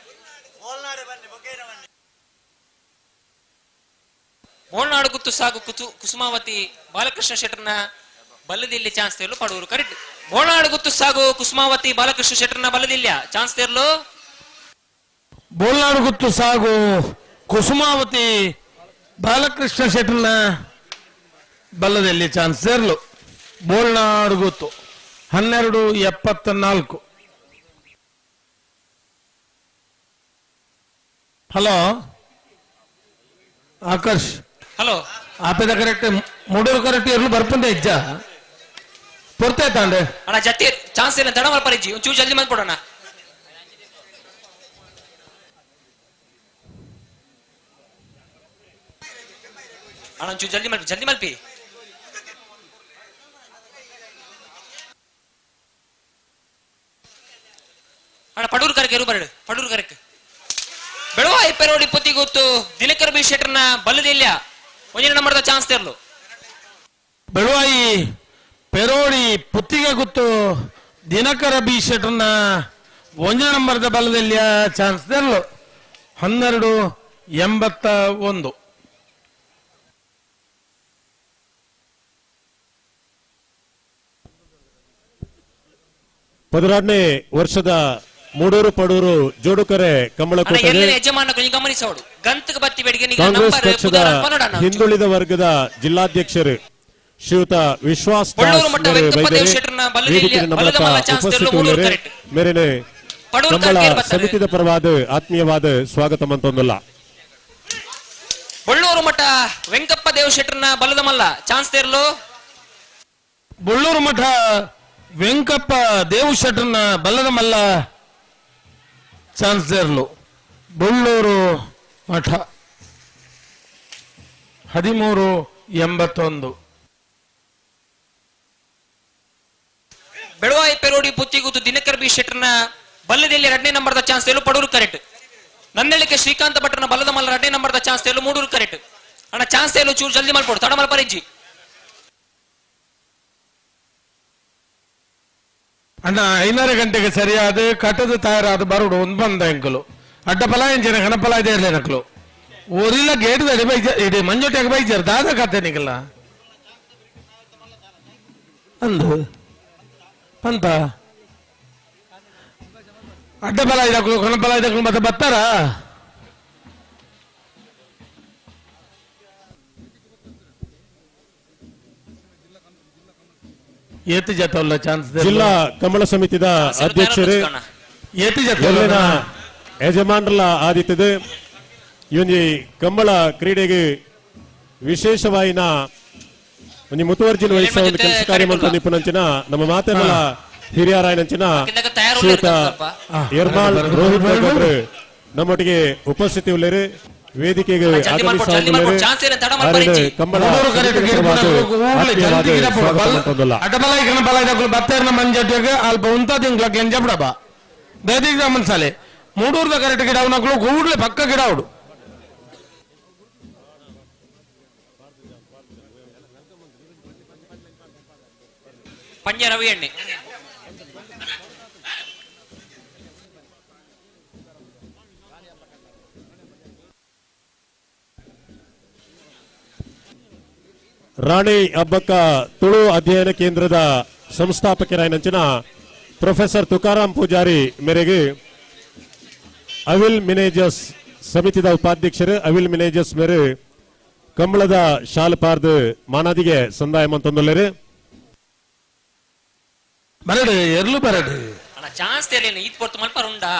ಬೋಳ್ನಾಡು ಗುತ್ತು ಸಾಗು ಕುಸುಮಾವತಿ ಬಾಲಕೃಷ್ಣ ಶೆಟ್ಟರ್ನ ಬಲ್ಲದಿಲ್ಲಿ ಚಾನ್ಸ್ ತೆರಲು ಪಡೂರು ಕರೆಕ್ಟ್. ಬೋಳ್ನಾಡು ಗುತ್ತು ಸಾಗು ಕುಸುಮಾವತಿ ಬಾಲಕೃಷ್ಣ ಶೆಟ್ಟರ್ನ ಬಲ್ಲದಿಲ್ಲ ಚಾನ್ಸ್ ತೆರಲು ಬೋಳ್ನಾಡು ಗುತ್ತು ಸಾಗು ಕುಸುಮಾವತಿ ಬಾಲಕೃಷ್ಣ ಶೆಟ್ಟರ್ನ ಬಲ್ಲದಲ್ಲಿ ಚಾನ್ಸ್ ತೆರಲು ಬೋಳ್ನಾಡು ಗುತ್ತು 12:74. ಹಲೋ ಆಕರ್ಷ್ ಹಲೋ ಆಪೇದ ಕರೆಕ್ಟ್ ಮೂಡೂರು ಕರೆಕ್ಟ್ ಇರ್ಲು ಬರ್ಪಂದೆ ಇಜ್ಜ ಪೊರ್ತಾಯ್ತಾಂಡೆ ಅಣ್ಣ ಜತಿ ಚಾನ್ಸ್ ಇಲ್ಲ ತಡ ಮಲ್ಪರಿಜಿ ಒಂಚೂರು ಜಲ್ದಿ ಮಾಡ್ಕೊಡೋಣ. ಅಣ್ಣ ಒಂಚೂರು ಜಲ್ದಿ ಮಲ್ಪಿ ಅಣ್ಣ ಪಡೂರು ಕರೆಕ್ eru ಬರಡು ಪಡೂರು ಕರೆಕ್ ಬೆಳವಾಯಿ ಪೆರೋಡಿ ಪುತ್ತಿ ಗೊತ್ತು ದಿನಕರ್ ಬಿ ಶೆಟ್ಟರ್ನ ಬಲ್ಲದಿಲ್ಲ 1 ನಂಬರ್ದ ಚಾನ್ಸ್ ತೆರಲು ಬೆಳವಾಯಿ ಪೆರೋಡಿ ಪುತ್ತಿಗೆ ಗೊತ್ತು ದಿನಕರ ಬಿ ಶೆಟ್ಟರ್ನ 1 ನಂಬರ್ದ ಬಲ್ಲದಲ್ಲಿ ಚಾನ್ಸ್ ತೆರಲು 12:81. ಪದರಾರನೇ ವರ್ಷದ ಮೂಡೂರು ಪಡೂರು ಜೋಡುಕರೆ ಕಂಬಳ ಕೊಟ್ಟರೆ ಯಜಮಾನ ಗಮನಿಸೋಡು ಗಂತಕ್ಕೆ ಬತ್ತಿ ಬೆಡಿಗೆ ಕಾಂಗ್ರೆಸ್ ಪಕ್ಷದ ಹಿಂದುಳಿದ ವರ್ಗದ ಜಿಲ್ಲಾಧ್ಯಕ್ಷರು ಶ್ರೀಯುತ ವಿಶ್ವಾಸ್ ಮೇರೆನೆ ಕಂಬಳ ಸಮಿತಿದ ಪರವಾದ ಆತ್ಮೀಯವಾದ ಸ್ವಾಗತ ಮಂತೊಂದಲ್ಲ. ಬಳ್ಳೂರು ಮಠ ವೆಂಕಪ್ಪ ದೇವ್ ಶೆಟ್ಟರ್ನ ಬಲದ ಮಲ್ಲ ಚಾನ್ಸ್ ತೆರಲು ಬಳ್ಳೂರು ಮಠ ವೆಂಕಪ್ಪ ದೇವ್ ಶೆಟ್ಟರ್ನ ಬಲ್ಲದ ಮಲ್ಲ ಚಾನ್ಸ್ ತೆರಲು ಬಳ್ಳೂರು ಮಠ 13:81. ಬೆಳವಾಯಿ ಪೆರೋಡಿ ಪುತ್ತಿಗುತ್ತು ದಿನಕರ್ ಬಿ ಶೆಟ್ಟರ್ನ ಬಲ್ಲದಲ್ಲಿ 2ನೇ ನಂಬರ್ದ ಚಾನ್ಸ್ ತೆರಲು ಪಡೂರು ಕರೆಕ್ಟ್. ನನ್ನಳಿಕೆ ಶ್ರೀಕಾಂತ ಭಟ್ರನ ಬಲ್ಲದ ಮಲ್ಲ 2ನೇ ನಂಬರ್ದ ಚಾನ್ಸ್ ತೆರಲು ಮೂಡೂರು ಕರೆಕ್ಟ್. ಅಣ್ಣ ಚಾನ್ಸ್ ತೆರಲು ಚೂರು ಜಲ್ದಿ ಮಾಡ್ಕೊಡು ತಡ ಮಲ್ಪರಿಜ್ಜಿ ಅಣ್ಣ 5:30 ಗಂಟೆಗೆ ಸರಿಯಾದ ಕಟ್ಟದ ತಯಾರಾದ ಬರುಡು ಒಂದು ಬಂದ ಎಂಕಲು ಅಡ್ಡ ಪಲ ಎಂಚಿನ ಕಣಪಲ ಇದೆ ನಕಲು ಊರಿಲ್ಲ ಗೇಟ್ ದಡಿ ಬೈಜ ಇಡೀ ಮಂಜೋಟಿಯಾಗ ಬೈಜಾರ ದಾದ ಕತೆ ನಿಗಲ್ಲ ಅಂದು ಪಂತ ಅಡ್ಡ ಪಲ ಇದಕ್ಕೂ ಕಣಪಲ ಇದಕ್ಕೂ ಮತ್ತೆ ಬತ್ತಾರ ಏತು ಜತವಲ್ಲ ಚಾನ್ಸ್ ಜಿಲ್ಲಾ ಕಮಲ ಸಮಿತಿದ ಅಧ್ಯಕ್ಷರು ಏತು ಜತ ಯಜಮಾನರಲ್ಲ ಆದಿತ್ಯದ ಇವನಿ ಕಂಬಳ ಕ್ರೀಡೆಗೆ ವಿಶೇಷವಾಯಿನ ಒಂದು ಮುತುವರ್ಜಿನ ವಹಿಸುವ ಒಂದು ಕೆಲಸ ಕಾರ್ಯ ಮಾಡ್ಕೊಂಡು ನಿಪುಣಂಚಿನ ನಮ್ಮ ಮಾತೆಲ್ಲ ಹಿರಿಯರಾಯನಂಚಿನ ಶ್ರೀಯುತ ಯರ್ಮಾಳ್ ರೋಹಿತ್ ಅವರು ನಮ್ಮೊಟ್ಟಿಗೆ ಉಪಸ್ಥಿತಿ ಉಳ್ಳೇರು ವೇದಿಕೆಗೆ ಜಲ್ದಿ ಮಾಡ್ಕೊಡು, ಜಲ್ದಿ ಮಾಡ್ಕೊಡು. ಚಾನ್ಸ್ ಇಲ್ಲ, ತಡ ಮಾಡ್ಬಾರಿಜ್ಜಿ. ಕಂಬಳ ಅಟಬಲ ಬಲ ಬತ್ತರ್ನ ಮಂಜಟ್ಟಿಗೆ ಅಲ್ಪ ಉಂತ ತಿಂಗ್ಲಕ್ಕೆ ಎಂಜಬಿಡಬ ದೈದಿಕ ಗಮನಿಸಾಲೆ ಮೂಡೂರ್ದ ಕರೆಕ್ಟ್ ಗಿಡ ಅವನಗಳು ಕೂಡ್ಲೆ ಪಕ್ಕ ಗಿಡ ಅವಡು ಪಂಜ ರವಿ ಎಣ್ಣೆ ರಾಣಿ ಅಬ್ಬಕ್ಕ ತುಳು ಅಧ್ಯಯನ ಕೇಂದ್ರದ ಸಂಸ್ಥಾಪಕರಾಯನಂಚಿನ ಪ್ರೊಫೆಸರ್ ತುಕಾರಾಮ್ ಪೂಜಾರಿ ಮೇರೆಗೆ ಅವಿಲ್ ಮಿನೇಜಸ್ ಸಮಿತಿದ ಉಪಾಧ್ಯಕ್ಷರು ಅವಿಲ್ ಮಿನೇಜಸ್ ಮೇರೆ ಕಂಬಳದ ಶಾಲ್ ಪಾರ್ದು ಮಾನಾದಿಗೆ ಸಂದಾಯ ಮಂತೊಂದುಲ್ಲರು ಬರಡು ಎರ್ಲು ಬರಡು ಅಣ್ಣ ಚಾನ್ಸ್ ತೇಲೇನು ಈದ್ ಪೊರ್ತು ಮಲ್ಪಾರ ಉಂಡಾ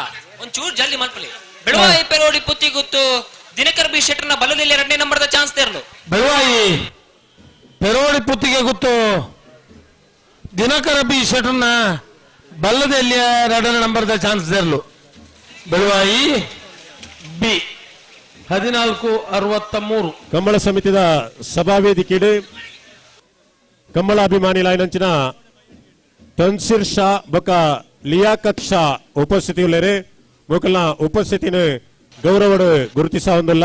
ಒಂಚೂರು ಜಲ್ದಿ ಮಲ್ಪಲಿ ಬೆಳುವ ಪೆರೋಡಿ ಪುತ್ತಿ ಗೊತ್ತು ದಿನಕರ್ ಬಿ ಶೆಟ್ಟರ್ನ ಬಲದಲ್ಲಿ 2ನೇ ನಂಬರ್ದ ಚಾನ್ಸ್ ತೇರ್ಲು ಬೆಳವಾಯಿ ಪೆರೋಡಿ ಪುತ್ತಿಗೆ ಗೊತ್ತು ದಿನಕರ ಬಿ ಶೆಟ್ಟರ್ನ ಬಲ್ಲದಲ್ಲಿ 2ನೇ ನಂಬರ್ದ ಚಾನ್ಸ್ ತೇರ್ಲು ಬೆಳವಾಯಿ ಬಿ 1463 ಕಂಬಳ ಸಮಿತಿದ ಸಭಾವೇದಿಕೆಡೆ ಕಂಬಳಾಭಿಮಾನಿ ಲಾಯನಂಚಿನ ತನ್ಸಿರ್ ಶಾ ಬಕ ಲಿಯಾಕತ್ ಶಾ ಉಪಸ್ಥಿತಿ ಉಳ್ಳರೆ ಮೊಕಲ್ನ ಉಪಸ್ಥಿತಿನ ಗೌರವಡು ಗುರುತಿಸ ಹೊಂದಿಲ್ಲ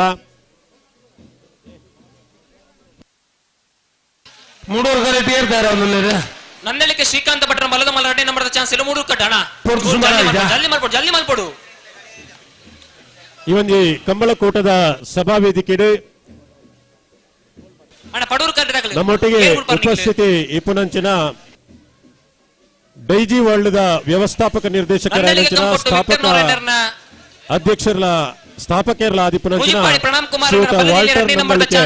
ಮೂಡೂರು ಕರೆಕ್ಟ್ ಏರ್ತಾರೆ ಅವನಲ್ಲೇ ನನ್ನಳಿಕೆ ಶ್ರೀಕಾಂತ ಭಟ್ರ ಬಲದ ಮಲ್ಲ 2ನೇ ನಂಬರ್ದ ಚಾನ್ಸ್ ಇಲ್ಲ ಮೂಡೂರು ಕಟ್ಟ ಅಣ್ಣ ಜಲ್ದಿ ಮಾಡ್ಕೊಡು ಈ ಒಂದು ಕಂಬಳ ಕೂಟದ ಸಭಾವೇದಿಕೆಡೆ ಅಣ್ಣ ಪಡೂರು ಕಟ್ಟದಾಗಲಿ ನಮ್ಮೊಟ್ಟಿಗೆ ಉಪಸ್ಥಿತಿ ಇಪ್ಪುನಂಚಿನ ಡೈಜಿ ವರ್ಲ್ಡ್ ವ್ಯವಸ್ಥಾಪಕ ನಿರ್ದೇಶಕರಾದಂಚಿನ ಸ್ಥಾಪಕ ಅಧ್ಯಕ್ಷರ ಸ್ಥಾಪಕರ ಆದಿಪುನಂಚಿನ ಶ್ರೀಯುತ ವಾಲ್ಟರ್ ನಂಬಳಿಕೆ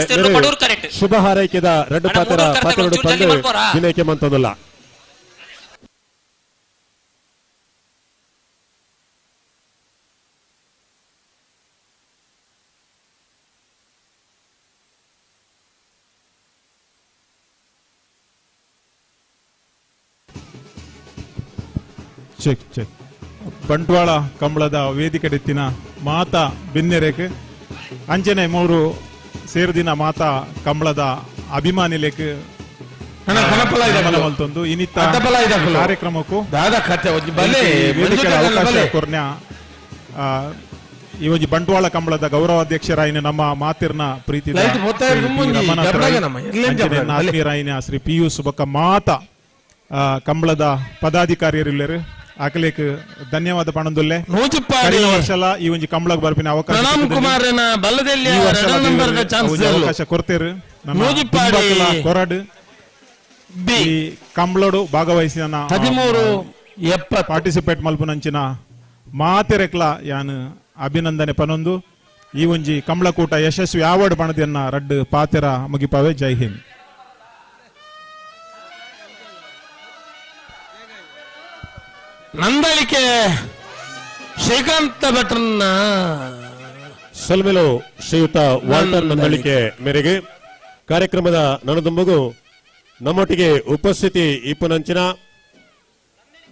ಶುಭ ಹಾರೈಕೆದ 2 ಪಾತ್ರಗಳು ತಂದು ದಿನಕ್ಕೆ ಮಂತೊಂದಿಲ್ಲ ಚೆಕ್ ಚೆಕ್ ಬಂಟ್ವಾಳ ಕಂಬಳದ ವೇದಿಕೆ ಎತ್ತಿನ ಮಾತಾ ಬೆನ್ನೆರೆಕ್ ಅಂಚನೆ 3 ಸೇರ್ದಿನ ಮಾತಾ ಕಂಬಳದ ಅಭಿಮಾನಿಲೆಕ್ ಮಲ್ತೊಂದು ಇನಿತ್ತ ಕಾರ್ಯಕ್ರಮಕ್ಕೂ ಅವಕಾಶ ಕೊರ್ನ್ಯ ಈ ಒಂಜಿ ಬಂಟ್ವಾಳ ಕಂಬಳದ ಗೌರವಾಧ್ಯಕ್ಷರಾಯಿನ ನಮ್ಮ ಮಾತಿರ್ನ ಪ್ರೀತಿ ಆತ್ಮೀಯರಾಯಿನ ಶ್ರೀ ಪಿಯೂಸ್ ಬೊಕ್ಕ ಮಾತಾ ಕಂಬಳದ ಪದಾಧಿಕಾರಿಯರಿಲ್ಲರು ಆಕಲೇಕ್ ಧನ್ಯವಾದ ಪಣಂದುಲ್ಲೆ ವರ್ಷಲ ಈ ಒಂಜಿ ಕಂಬಳಕ್ಕೆ ಬರ್ಪಿನ ಅವಕಾಶ ಕೊಡ್ತೇರು ಕೊರಡು ಈ ಕಂಬಳಡು ಭಾಗವಹಿಸಿನ ಪಾರ್ಟಿಸಿಪೇಟ್ ಮಲ್ಪುನಂಚಿನ ಮಾತೆರೆಕ್ಲ ಯಾನ್ ಅಭಿನಂದನೆ ಪನೊಂದು ಈ ಒಂಜಿ ಕಂಬಳಕೂಟ ಯಶಸ್ವಿ ಅವಾರ್ಡ್ ಪಣದಿಯನ್ನ 2 ಪಾತೆರ ಮುಗಿಪಾವೆ. ಜೈ ಹಿಂದ್. ನಂದಳಿಕೆ ಶ್ರೀಕಾಂತ ಭಟ್ರನ್ನ ಸಲ್ಮೆಲು ಶ್ರೀಯುತ ವಾಲ್ಟರ್ ನಂದಳಿಕೆ ಮೇರೆಗೆ ಕಾರ್ಯಕ್ರಮದ ನಣದುಂಬಗು ನಮ್ಮೊಟ್ಟಿಗೆ ಉಪಸ್ಥಿತಿ ಇಪ್ಪುನಂಚಿನ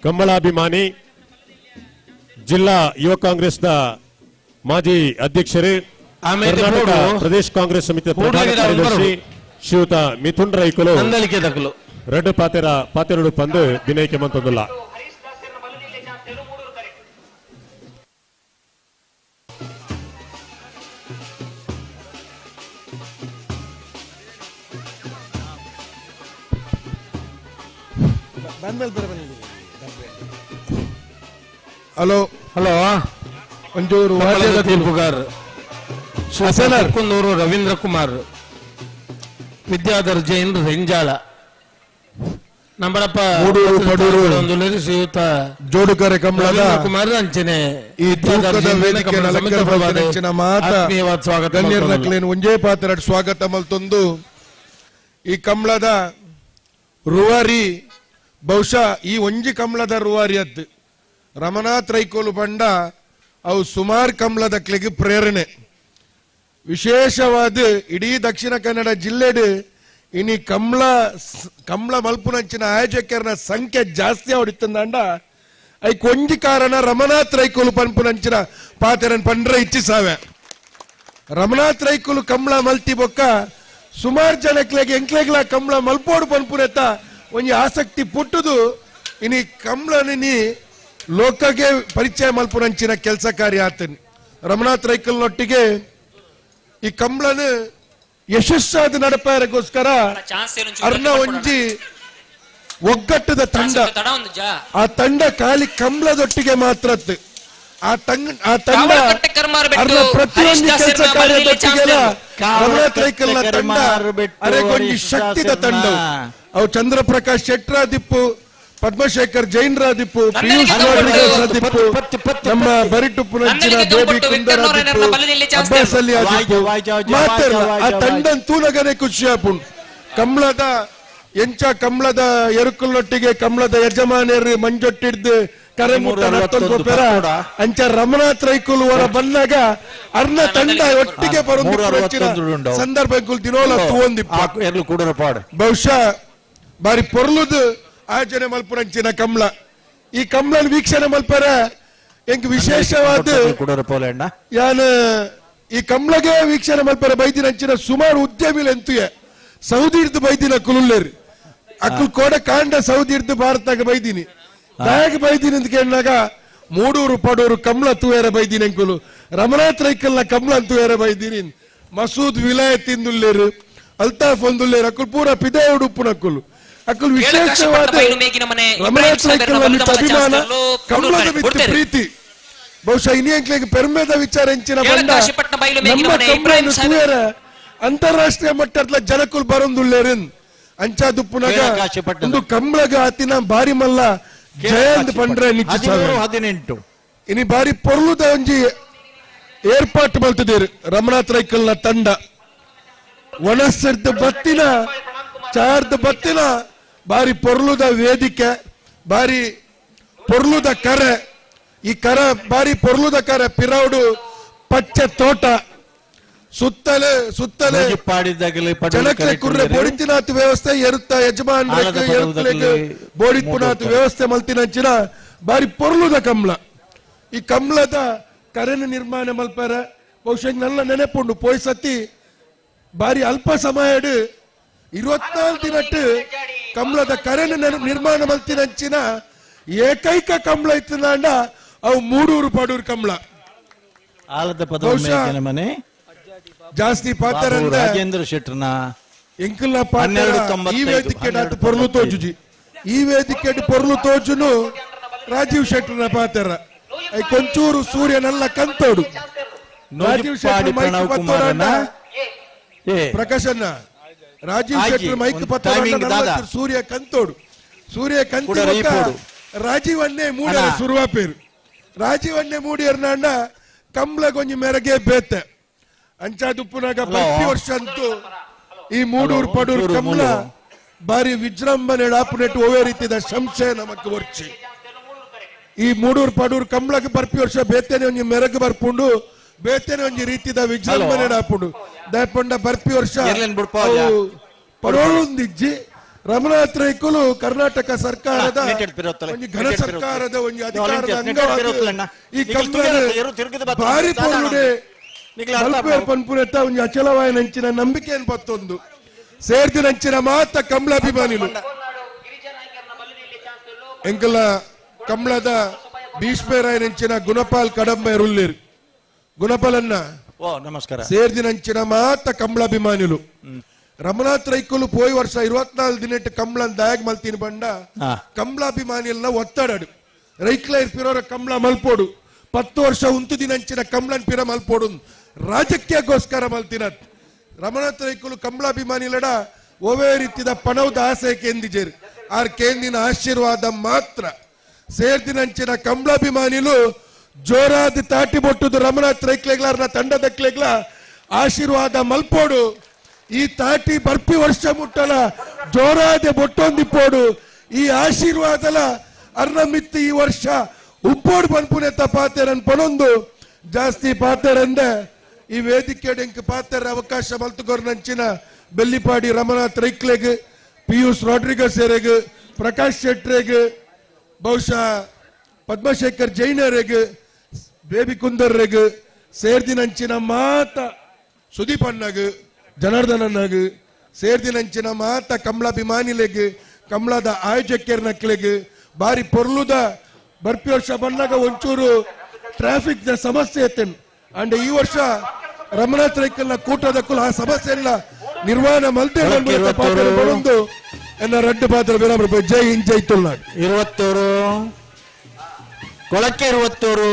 ಕಂಬಳಾಭಿಮಾನಿ ಜಿಲ್ಲಾ ಯುವ ಕಾಂಗ್ರೆಸ್ನ ಮಾಜಿ ಅಧ್ಯಕ್ಷರೇ ಕರ್ನಾಟಕ ಪ್ರದೇಶ ಕಾಂಗ್ರೆಸ್ ಸಮಿತಿ ಪ್ರಧಾನ ಕಾರ್ಯದರ್ಶಿ ಶ್ರೀಯುತ ಮಿಥುನ್ ರೈಕುಲು 2 ಪಾತೆರಡು ಪಂದು ದಿನಕ್ಕೆ ಮಂತೊಂದಿಲ್ಲ. ಹಲೋ ಹಲೋ ಒಂಚೂರು ವಾದ್ಯದ ತೀರ್ಪುಗಾರ್ ಕುಂದೂರು ರವೀಂದ್ರ ಕುಮಾರ್ ವಿದ್ಯಾಧರ್ ಜೈನ್ ರೆಂಜಾಳ ನಮ್ಮಡಪ್ಪ ಶ್ರೀಯುತ ಜೋಡುಕರೆ ಕಮಲದ ಕುಮಾರ್ ಅಂಚನೆ ಈ ತೂಕದ ವೇದಿಕೆ ಸ್ವಾಗತ ಒಂಜೇ ಪಾತ್ರ ಸ್ವಾಗತ ಮಲ್ತೊಂದು ಈ ಕಮಲದ ರೂವಾರಿ ಬಹುಶಃ ಈ ಒಂಜಿ ಕಮಲದ ರೂವಾರಿ ಅದ್ದು ರಮನಾಥ್ ರೈಕೋಲು ಬಂಡ ಅವು ಸುಮಾರು ಕಮಲದ ಕ್ಲೆಗ್ ಪ್ರೇರಣೆ ವಿಶೇಷವಾದ ಇಡೀ ದಕ್ಷಿಣ ಕನ್ನಡ ಜಿಲ್ಲೆಡ್ ಇನಿ ಕಮಲ ಮಲ್ಪುನಂಚಿನ ಆಯೋಜಕರ ಸಂಖ್ಯೆ ಜಾಸ್ತಿ ಹೊಡಿತಂದ ಐಕ್ ಒಂಜಿ ಕಾರಣ ರಮನಾಥ್ ರೈಕೋಲು ಪನ್ಪುನಂಚಿನ ಪಾತೆರನ್ ಪಂಡ್ರೆ ಇಚ್ಚಿಸಾವೆ ರಮನಾಥ್ ರೈಕುಲು ಕಂಬಳ ಮಲ್ತಿ ಬೊಕ್ಕ ಸುಮಾರು ಜನಕ್ಲೆಗೆ ಎಂಕ್ಲೆಗ್ಲ ಕಂಬಳ ಮಲ್ಪೋಡು ಪನ್ಪುರೆತ ಒಂಜಿ ಆಸಕ್ತಿ ಪುಟ್ಟುದು ಇನಿ ಕಂಬಳನಿ ಲೋಕಗೆ ಪರಿಚಯ ಮಲ್ಪುರಂಚಿನ ಕೆಲಸ ಕಾರ್ಯ ಆತನಿ ರಮನಾಥ್ ರೈಕಲ್ನೊಟ್ಟಿಗೆ ಈ ಕಂಬಳನ ಯಶಸ್ಸಾದ ನಡಪಾರಗೋಸ್ಕರ ಅರ್ನ ಒಂಜಿ ಒಗ್ಗಟ್ಟದ ತಂಡ ಆ ತಂಡ ಖಾಲಿ ಕಂಬಳದೊಟ್ಟಿಗೆ ಮಾತ್ರ ಆ ತಂಡ ಅರ್ನ ಪ್ರತಿಯೊಂದು ಕೆಲಸ ಕಾರ್ಯದೊಟ್ಟಿಗೆಲ್ಲ ರಮನಾಥ್ ರೈಕಲ್ನ ತಂಡ ಅರೆಗೊಂಜಿ ಶಕ್ತಿದ ತಂಡ ಅವು ಚಂದ್ರಪ್ರಕಾಶ್ ಶೆಟ್ರಾದಿಪ್ಪು ಪದ್ಮಶೇಖರ್ ಜೈನ್ರಾದಿಪ್ಪು ಪಿಯೂಷ್ ರಾದಿಪ್ಪು ನಮ್ಮ ಬರಿಟುಪ್ಪುನಂಚಿನ ಬೇಬಿ ಕುಂದರಾದಿಪ್ಪು ಅಬ್ಬಾಸ್ ಅಲಿ ಆದಿಪ್ಪು ಮಾತೆರ್ಲ ಆ ತಂಡನ್ ತೂನಗನೆ ಖುಷಿಯಾಪುಂಡು ಕಂಬಳದ ಎಂಚ ಕಂಬಳದ ಎರುಕಲ್ನೊಟ್ಟಿಗೆ ಕಂಬಳದ ಯಜಮಾನಿಯರು ಮಂಜೊಟ್ಟಿಡ್ದು ಕರೆ ಮುಟ್ಟ ಅಂಚ ರಮನಾಥ್ ರೈಕುಲು ಅವರ ಬಂದಾಗ ಅರ್ನ ತಂಡ ಒಟ್ಟಿಗೆ ಬರೋದು ಸಂದರ್ಭ ದಿನೋಲ ಬಹುಶಃ ಬಾರಿ ಪೊರ್ಲುದು ಆಯೋಜನೆ ಮಲ್ಪುರಂಚಿನ ಕಂಬಳ ಈ ಕಂಬಳ ವೀಕ್ಷಣೆ ಮಲ್ಪರ ಎಂಕ್ ವಿಶೇಷವಾದ ಯಾನ ಈ ಕಂಬಳಗೆ ವೀಕ್ಷಣೆ ಮಲ್ಪರ ಬೈದಿನಂಚಿನ ಸುಮಾರು ಉದ್ಯಮಿಗಳು ಎಂತುಯ ಸೌದಿ ಇರ್ದು ಬೈದಿನ ಕುಲುಲ್ಲೇರು ಅಕ್ಕಲ್ ಕೋಡ ಕಾಂಡ ಸೌದಿ ಇರ್ದು ಭಾರತಕ್ಕೆ ಬೈದಿನಿ ನಾಯಕ ಬೈದಿನಿ ಅಂತ ಕೇಳಿದಾಗ ಮೂಡೂರು ಪಡೂರು ಕಂಬಳ ತೂಯರ ಬೈದಿನಿ ಅಂಕುಲು ರಮನಾಥ್ ರೈಕಲ್ನ ಕಂಬಳ ತೂಯರ ಬೈದಿನಿ ಮಸೂದ್ ವಿಲಾಯತ್ ಇಂದುಲ್ಲೇರು ಅಲ್ತಾಫ್ ಒಂದುಲ್ಲೇರು ಅಕ್ಕಲ್ ಪೂರ ಪಿದೇವುಡು ಉಪ್ಪುನಕ್ಕುಲು ಅಕ್ಕಲ್ ವಿಶೇಷವಾದ ರಮನಾಥ್ ರೈಕಲ್ನ ಮಿತ್ತ ಅಭಿಮಾನ ಕಂಬಳದ ಮಿತ್ತ ಪ್ರೀತಿ ಬಹುಶಃ ಇನಿಯಂಕ್ಲೆಗೆ ಪೆರ್ಮೆದ ವಿಚಾರ ಎಂಚಿನ ಬಂದ ನಮ್ಮ ಕಂಬಳನ್ನು ತೂಯರ ಅಂತಾರಾಷ್ಟ್ರೀಯ ಮಟ್ಟದ ಜನಕ್ಕೂ ಬರೊಂದುಲ್ಲೇರಿನ್ ಅಂಚಾದುಪ್ಪುನಾಗ ಒಂದು ಕಂಬಳಗ ಆತಿನ ಬಾರಿ ಮಲ್ಲ ಜಯಂತ್ ಪಂಡ್ರೆ 18 ಇನಿ ಬಾರಿ ಪೊರ್ಲುದ ಒಂಜಿ ಏರ್ಪಾಟ್ ಮಲ್ತದೇರು ರಮನಾಥ್ ರೈಕಲ್ನ ತಂಡ ಒಣಸರ್ದ ಬತ್ತಿನ ಚಾರ್ದ ಬತ್ತಿನ ಬಾರಿ ಪೊರ್ಲುದ ವೇದಿಕೆ ಬಾರಿ ಪೊರ್ಲುದ ಕರೆ ಈ ಕರ ಬಾರಿ ಪೊರ್ಲುದ ಕರೆ ಪಿರೌಡು ಪಚ್ಚೆ ತೋಟ ಸುತ್ತಲೇ ಜನಕ್ಕೆ ಕುರ್ರೆ ಬೋಡಿತಿನಾಥ್ ವ್ಯವಸ್ಥೆ ಎರುತ್ತ ಯಜಮಾನ್ ಬೋಡಿಪುನಾಥ್ ವ್ಯವಸ್ಥೆ ಮಲ್ತಿನಂಚಿನ ಬಾರಿ ಪೊರ್ಲುದ ಕಂಬಳ ಈ ಕಂಬಳದ ಕರೆನ ನಿರ್ಮಾಣ ಮಲ್ಪರ ಬಹುಶಃ ನನ್ನ ನೆನಪುಂಡು ಪೋಯ್ ಸತಿ ಬಾರಿ ಅಲ್ಪ ಸಮಯ 24 ದಿನಟ್ಟು ಕಂಬಳದ ಕರೆನ ನಿರ್ಮಾಣ ಮಲ್ತಿನಂಚಿನ ಏಕೈಕ ಕಂಬಳ ಇತ್ತಂಡ ಅವು ಮೂಡೂರು ಪಡೂರು ಕಂಬಳ ಜಾಸ್ತಿ ಪಾತ್ರ ರಾಜೇಂದ್ರ ಶೆಟ್ಟರ್ನ ಎಂಕಲ್ನ ಪಾತ್ರ ಈ ವೇದಿಕೆ ಪೊರ್ಲು ತೋಜುಜಿ ಈ ವೇದಿಕೆ ಪೊರ್ಲು ತೋಜುನು ರಾಜೀವ್ ಶೆಟ್ಟರ್ನ ಪಾತ್ರ ಕೊಂಚೂರು ಸೂರ್ಯನೆಲ್ಲ ಕಂತೋಡು ರಾಜೀವ್ ಶೆಟ್ಟರ್ ಪ್ರಕಾಶನ್ನ ರಾಜೀವ್ ಶೆಟ್ಟರ್ ಮೈಕ್ ಪತ್ರ ಸೂರ್ಯ ಕಂತೋಡು ಸೂರ್ಯ ಕಂತ ರಾಜೀವನ್ನೇ ಮೂಡಿಯರ ಸುರುವ ಪೇರು ರಾಜೀವನ್ನೇ ಮೂಡಿಯರ್ನ ಕಂಬಳ ಕೊಂಚ ಮೆರಗೆ ಬೇತೆ ಅಂಚಾದುಪ್ಪುನಾಗ ಪ್ರತಿ ವರ್ಷ ಅಂತೂ ಈ ಮೂಡೂರು ಪಡೂರು ಕಂಬಳ ಬಾರಿ ವಿಜೃಂಭಣೆ ಆಪುನೆಟ್ಟು ಓವೇ ರೀತಿದ ಸಂಶಯ ನಮಕ್ ವರ್ಚಿ ಈ ಮೂಡೂರು ಪಡೂರು ಕಂಬಳಕ್ಕೆ ಬರ್ಪಿ ವರ್ಷ ಬೇತೇನೆ ಒಂಜಿ ಮೆರಗು ಬರ್ಪುಂಡು ಬೇತೇನೆ ಒಂಜಿ ರೀತಿದ ವಿಜೃಂಭಣೆ ಆಪುಂಡು ದಯಪಂಡ ಬರ್ಪಿ ವರ್ಷ ಪಡೋಳುಂದಿಜ್ಜಿ ರಮನಾಥ್ ರೈಕುಲು ಕರ್ನಾಟಕ ಸರ್ಕಾರದ ಒಂಜಿ ಘನ ಸರ್ಕಾರದ ಒಂಜಿ ಅಧಿಕಾರದ ಅಂಗವಾಗಿ ಈ ಕಂಬಳ ಬಾರಿ ಪೊರ್ಲುಡೆ ಪನ್ಪುರೆತ್ತ ಒಂಜಿ ಅಚಲವಾಯ ನಂಚಿನ ನಂಬಿಕೆಯನ್ನು ಪತ್ತೊಂದು ಸೇರ್ದು ನಂಚಿನ ಮಾತ ಕಂಬಳ ಅಭಿಮಾನಿಲು ಎಂಕಲ ಕಂಬಳದ ಭೀಷ್ಮರಾಯ ನಂಚಿನ ಗುಣಪಾಲ್ ಕಡಂಬ ರುಲ್ಲೇರು ಗುಣಪಾಲನ್ನ ನಮಸ್ಕಾರ ಸೇರ್ದು ನಂಚಿನ ಮಾತ ಕಂಬಳ ಅಭಿಮಾನಿಲು ರಮನಾಥ್ ರೈಕುಲು ಪೋಯ್ ವರ್ಷ 24 ದಿನಟ್ಟು ಕಂಬಳ ದಯಾಗ್ ಮಲ್ತೀನಿ ಬಂಡ ಕಂಬಳ ಅಭಿಮಾನಿಯನ್ನ ಒತ್ತಡಡು ರೈಕ್ಲ ಇರ್ಪಿರೋರ ಕಂಬಳ ಮಲ್ಪೋಡು 10 ವರ್ಷ ಉಂತು ದಿನಂಚಿನ ಕಂಬಳನ್ ಪಿರ ಮಲ್ಪೋಡು ರಾಜಕೀಯಕ್ಕೋಸ್ಕರ ಮಲ್ತಿನತ್ ರಮನಾಥ್ ರೈಕುಲು ಕಂಬಳಾಭಿಮಾನಿಲಡ ಓವೇ ರೀತಿದ ಪಣವದ ಆಸೆ ಕೇಂದಿಜೇರು ಆರ್ ಕೇಂದಿನ ಆಶೀರ್ವಾದ ಮಾತ್ರ ಸೇರ್ದಿನಂಚಿನ ಕಂಬಳಾಭಿಮಾನಿಲು ಜೋರಾದ ತಾಟಿ ಬೊಟ್ಟುದು ರಮನಾಥ್ ರೈಕ್ಲೆಗ್ಲಾರ್ನ ತಂಡದಕ್ಲೆಗ್ಲ ಆಶೀರ್ವಾದ ಮಲ್ಪೋಡು ಈ ತಾಟಿ ಬರ್ಪಿ ವರ್ಷ ಮುಟ್ಟಲ ಜೋರಾದ ಬೊಟ್ಟೊಂದಿಪ್ಪೋಡು ಈ ಆಶೀರ್ವಾದಲ ಅರ್ನ ಮಿತ್ತಿ ಈ ವರ್ಷ ಉಪ್ಪೋಡು ಪನ್ಪುನೆತ್ತ ಪಾತೆರನ್ ಪಣೊಂದು ಜಾಸ್ತಿ ಪಾತೆರಂದ ಈ ವೇದಿಕೆ ಎಂಕ್ ಪಾತ್ರ ಅವಕಾಶ ಮಲ್ತುಗೊರ್ನಂಚಿನ ಬೆಲ್ಲಿಪಾಡಿ ರಮನಾಥ್ ರೈಕ್ಲೆಗ್ ಪಿಯೂಷ್ ರಾಡ್ರಿಗಸ್ ಎರೆಗ್ ಪ್ರಕಾಶ್ ಶೆಟ್ರೆಗ್ ಬಹುಶಃ ಪದ್ಮಶೇಖರ್ ಜೈನರೆಗ್ ಬೇಬಿ ಕುಂದರ್ರೆಗ್ ಸೇರ್ದಿನಂಚಿನ ಮಾತ ಸುದೀಪ್ ಅಣ್ಣಗ್ ಜನಾರ್ದನ್ ಅಣ್ಣಗ್ ಸೇರ್ದಿನಂಚಿನ ಮಾತ ಕಮಲಾಭಿಮಾನಿಲೆಗ್ ಕಮಲದ ಆಯೋಜಕರ್ನಕ್ಲೆಗ್ ಬಾರಿ ಪೊರ್ಲುದ ಬರ್ಪಿ ವರ್ಷ ಬಂದಾಗ ಒಂಚೂರು ಟ್ರಾಫಿಕ್ ದ ಸಮಸ್ಯೆ ಇತ್ತೇನು ಅಂಡ್ ಈ ವರ್ಷ ರಮನಾಥ್ ರೈಕಲ್ನ ಕೂಟದಕ್ಕೂ ಆ ಸಮಸ್ಯೆ ಎಲ್ಲ ನಿರ್ವಹಣೆ ಮಲ್ತೇನೆ ಬಂದು ಎನ್ನ ರಡ್ಡು ಪಾತ್ರ ವಿರಾಮ ಜೈ ಹಿಂದ್ ಜೈ ತುಳ್ನಾಡ್ 22 ಕೊಳಕ್ಕೆ 22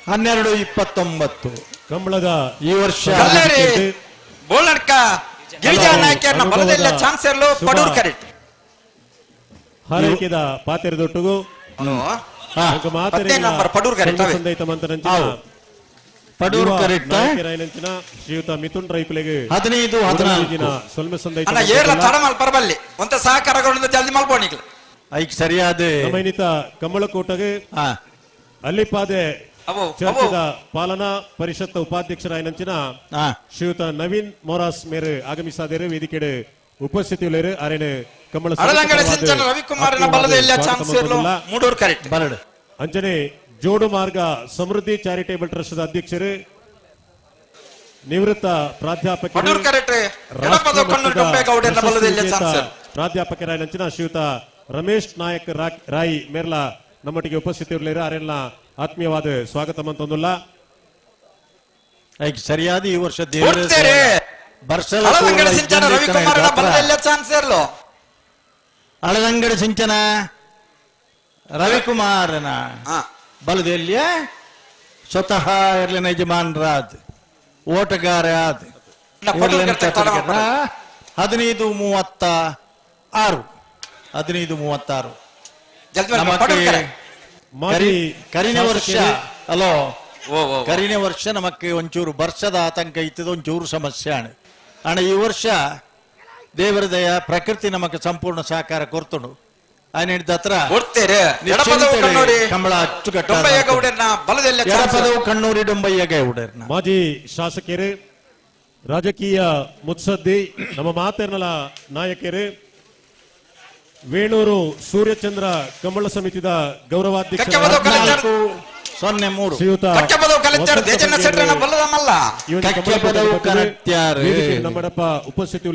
12-29 ಕಂಬಳದ ಈ ವರ್ಷ ಬೋಳಡ್ಕ ಗಿರಿಜಾ ನಾಯಕರನ್ನ ಬಲದೆಲ್ಲ ಚಾನ್ಸರ್ಲು ಪಡೂರ್ ಕರೆಕ್ಟ್ ಹಾರೈಕೆದ ಪಾತೆರದೊಟ್ಟುಗು ನಂಬರ್ ಪಡೂರ್ ಕರೆಕ್ಟ್ ಸಂದೈತ ಮಂತರಂಚಿನ ಪಡೂರ್ ಕರೆಕ್ಟ್ ರಾಯನಂಚಿನ ಶ್ರೀಯುತ ಮಿಥುನ್ ರೈಪುಲೆಗೆ 15-14 ಸೊಲ್ಮೆ ಸಂದೈತ ಅಣ್ಣ ಏರ್ಲ ತಡಮಲ್ ಪರಬಲ್ಲಿ ಒಂತ ಸಹಕಾರಗೊಂಡು ಜಲ್ದಿ ಮಲ್ಪೋಣಿಕ್ಲು ಐಕ್ ಸರಿಯಾದ ನಮೈನಿತ ಕಮಲಕೋಟಗೆ ಅಲ್ಲಿಪಾದೆ ಚರ್ಚದ ಪಾಲನಾ ಪರಿಷತ್ ಉಪಾಧ್ಯಕ್ಷರಾಯನಂಚಿನ ಶ್ರೀಯುತ ನವೀನ್ ಮೊರಾಸ್ ಮೇರೆ ಆಗಮಿಸಾದೇರು ವೇದಿಕೆಡೆ ಉಪಸ್ಥಿತಿಯುಳ್ಳರು ಅರೇನೆ ಕಮಲ ರವಿಕುಮಾರನ ಬಲದೆಲ್ಲ ಚಾನ್ಸರ್ಲು ಮೂಡೂರ್ ಕರೆಕ್ಟ್ ಅಂಚನೆ ಜೋಡು ಮಾರ್ಗ ಸಮೃದ್ಧಿ ಚಾರಿಟೇಬಲ್ ಟ್ರಸ್ಟ್ ಅಧ್ಯಕ್ಷರು ನಿವೃತ್ತ ಪ್ರಾಧ್ಯಾಪಕರು ಪ್ರಾಧ್ಯಾಪಕರಾಯನಂಚಿನ ಶ್ರೀಯುತ ರಮೇಶ್ ನಾಯಕ್ ರಾಯಿ ಮೇರ್ಲಾ ನಮ್ಮೊಟ್ಟಿಗೆ ಉಪಸ್ಥಿತಿಯುಳ್ಳರು ಅರೆಲ್ಲ ಆತ್ಮೀಯವಾದ ಸ್ವಾಗತ ಮಂತೊಂದುಲ್ಲ ಸರಿಯಾದ ಈ ವರ್ಷ ಅಳದಂಗಡ ಸಿಂಚನ ರವಿಕುಮಾರನ ಬಲದೆಲ್ಲಿಯ ಸ್ವತಃ ಇರ್ಲಿನ ಯಜಮಾನರಾದ್ ಓಟಗಾರ 15-36 ಕರಿನ ವರ್ಷ ಅಲೋ ಕರಿನ ವರ್ಷ ನಮಕ್ಕೆ ಒಂಚೂರು ವರ್ಷದ ಆತಂಕ ಇತ್ತದ ಒಂಚೂರು ಸಮಸ್ಯೆ ಅಣ್ಣ ಈ ವರ್ಷ ದೇವರ ದಯ ಪ್ರಕೃತಿ ನಮಕ್ಕೆ ಸಂಪೂರ್ಣ ಸಹಕಾರ ಕೊರ್ತುಂಡು ಹತ್ರ ಕಂಬಳ ಅಚ್ಚುಕಟ್ಟದವು ಕಣ್ಣೂರಿ ಡೊಂಬಯ್ಯ ಗೌಡರ್ನ ಮಾಜಿ ಶಾಸಕರು ರಾಜಕೀಯ ಮುತ್ಸದ್ದಿ ನಮ್ಮ ಮಾತೆರ್ನಲ ನಾಯಕರು ವೇಣೂರು ಸೂರ್ಯಚಂದ್ರ ಕಂಬಳ ಸಮಿತಿದ ಗೌರವಾಧ್ಯಕ್ಷ ನಮ್ಮಡಪ್ಪ ಉಪಸ್ಥಿತಿ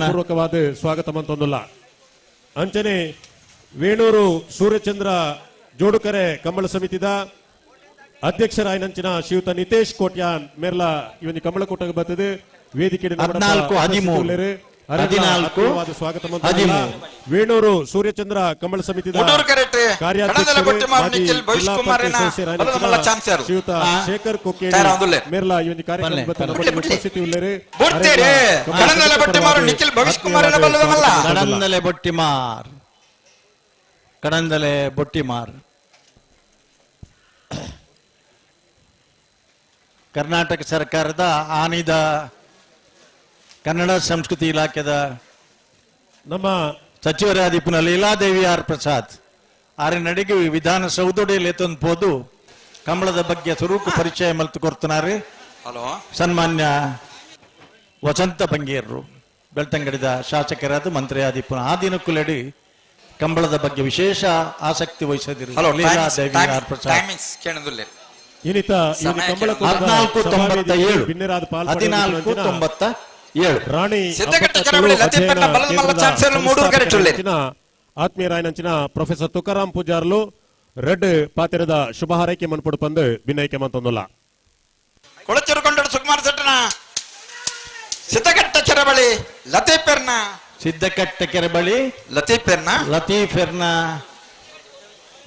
ಪೂರ್ವಕವಾದ ಸ್ವಾಗತ ಮಂತೊಂದುಲ್ಲ ಅಂಚನೆ ವೇಣೂರು ಸೂರ್ಯಚಂದ್ರ ಜೋಡುಕರೆ ಕಂಬಳ ಸಮಿತಿದ ಅಧ್ಯಕ್ಷರಾಯನಂಚಿನ ಶ್ರೀಯುತ ನಿತೇಶ್ ಕೋಟ್ಯಾನ್ ಮೇರ್ಲಾ ಇವನಿ ಕಂಬಳ ಕೂಟಕ್ಕೆ ಬರ್ತದೆ ವೇದಿಕೆ ಸ್ವಾಗತ ವೇಣೂರು ಸೂರ್ಯಚಂದ್ರ ಕಂಬಳ ಸಮಿತಿದ ಶ್ರೀಯುತ ಶೇಖರ್ ಕೊಕ್ಕೇಡಿ ಮೇರ್ಲಾ ಇವನಿ ಕಾರ್ಯಕ್ರಮ ಉಪಸ್ಥಿತಿ ಕಡಂದಲೆ ಬೊಟ್ಟಿಮಾರ್ ಕರ್ನಾಟಕ ಸರ್ಕಾರದ ಆನಿದ ಕನ್ನಡ ಸಂಸ್ಕೃತಿ ಇಲಾಖೆದ ನಮ್ಮ ಸಚಿವರಾದಿಪ್ಪನ ಲೀಲಾದೇವಿ ಆರ್ ಪ್ರಸಾದ್ ಆರ ನಡಿಗೆ ವಿಧಾನಸೌಧದಲ್ಲಿ ತಂದು ಕಂಬಳದ ಬಗ್ಗೆ ಸ್ವರೂಪ ಪರಿಚಯ ಮಲ್ತು ಕೊಡ್ತಾರೆ ಸನ್ಮಾನ್ಯ ವಸಂತ ಬಂಗೇರ್ರು ಬೆಳ್ತಂಗಡಿದ ಶಾಸಕರಾದ ಮಂತ್ರಿ ಆದಿಪ್ಪನ ಆ ದಿನಕ್ಕುಲಡಿ ಕಂಬಳದ ಬಗ್ಗೆ ವಿಶೇಷ ಆಸಕ್ತಿ ವಹಿಸದಿರು ಲೀಲಾದೇವಿ ಆರ್ ಪ್ರಸಾದ್ 1497 ರಾಣಿ ಆತ್ಮೀಯರಾಯನಂಚಿನ ಪ್ರೊಫೆಸರ್ ತುಕಾರಾಮ್ ಪೂಜಾರ್ಲು ರೆಡ್ ಪಾತಿರದ ಶುಭ ಹಾರೈಕೆ ಮನ್ಪಡು ಪಂದು ಭಿನ್ನೈಕೆ ಮಂತೊಂದುಲ್ಲ ಕೊಳಚೆರುಕೊಂಡ ಸುಕುಮಾರ್ ಸೆಟ್ಟನ ಸಿದ್ದಕಟ್ಟ ಕೆರಬಳಿ ಲತೀಫೆರ್ನ ಸಿದ್ದಕಟ್ಟ ಕೆರಬಳಿ ಲತೀಫೆರ್ನ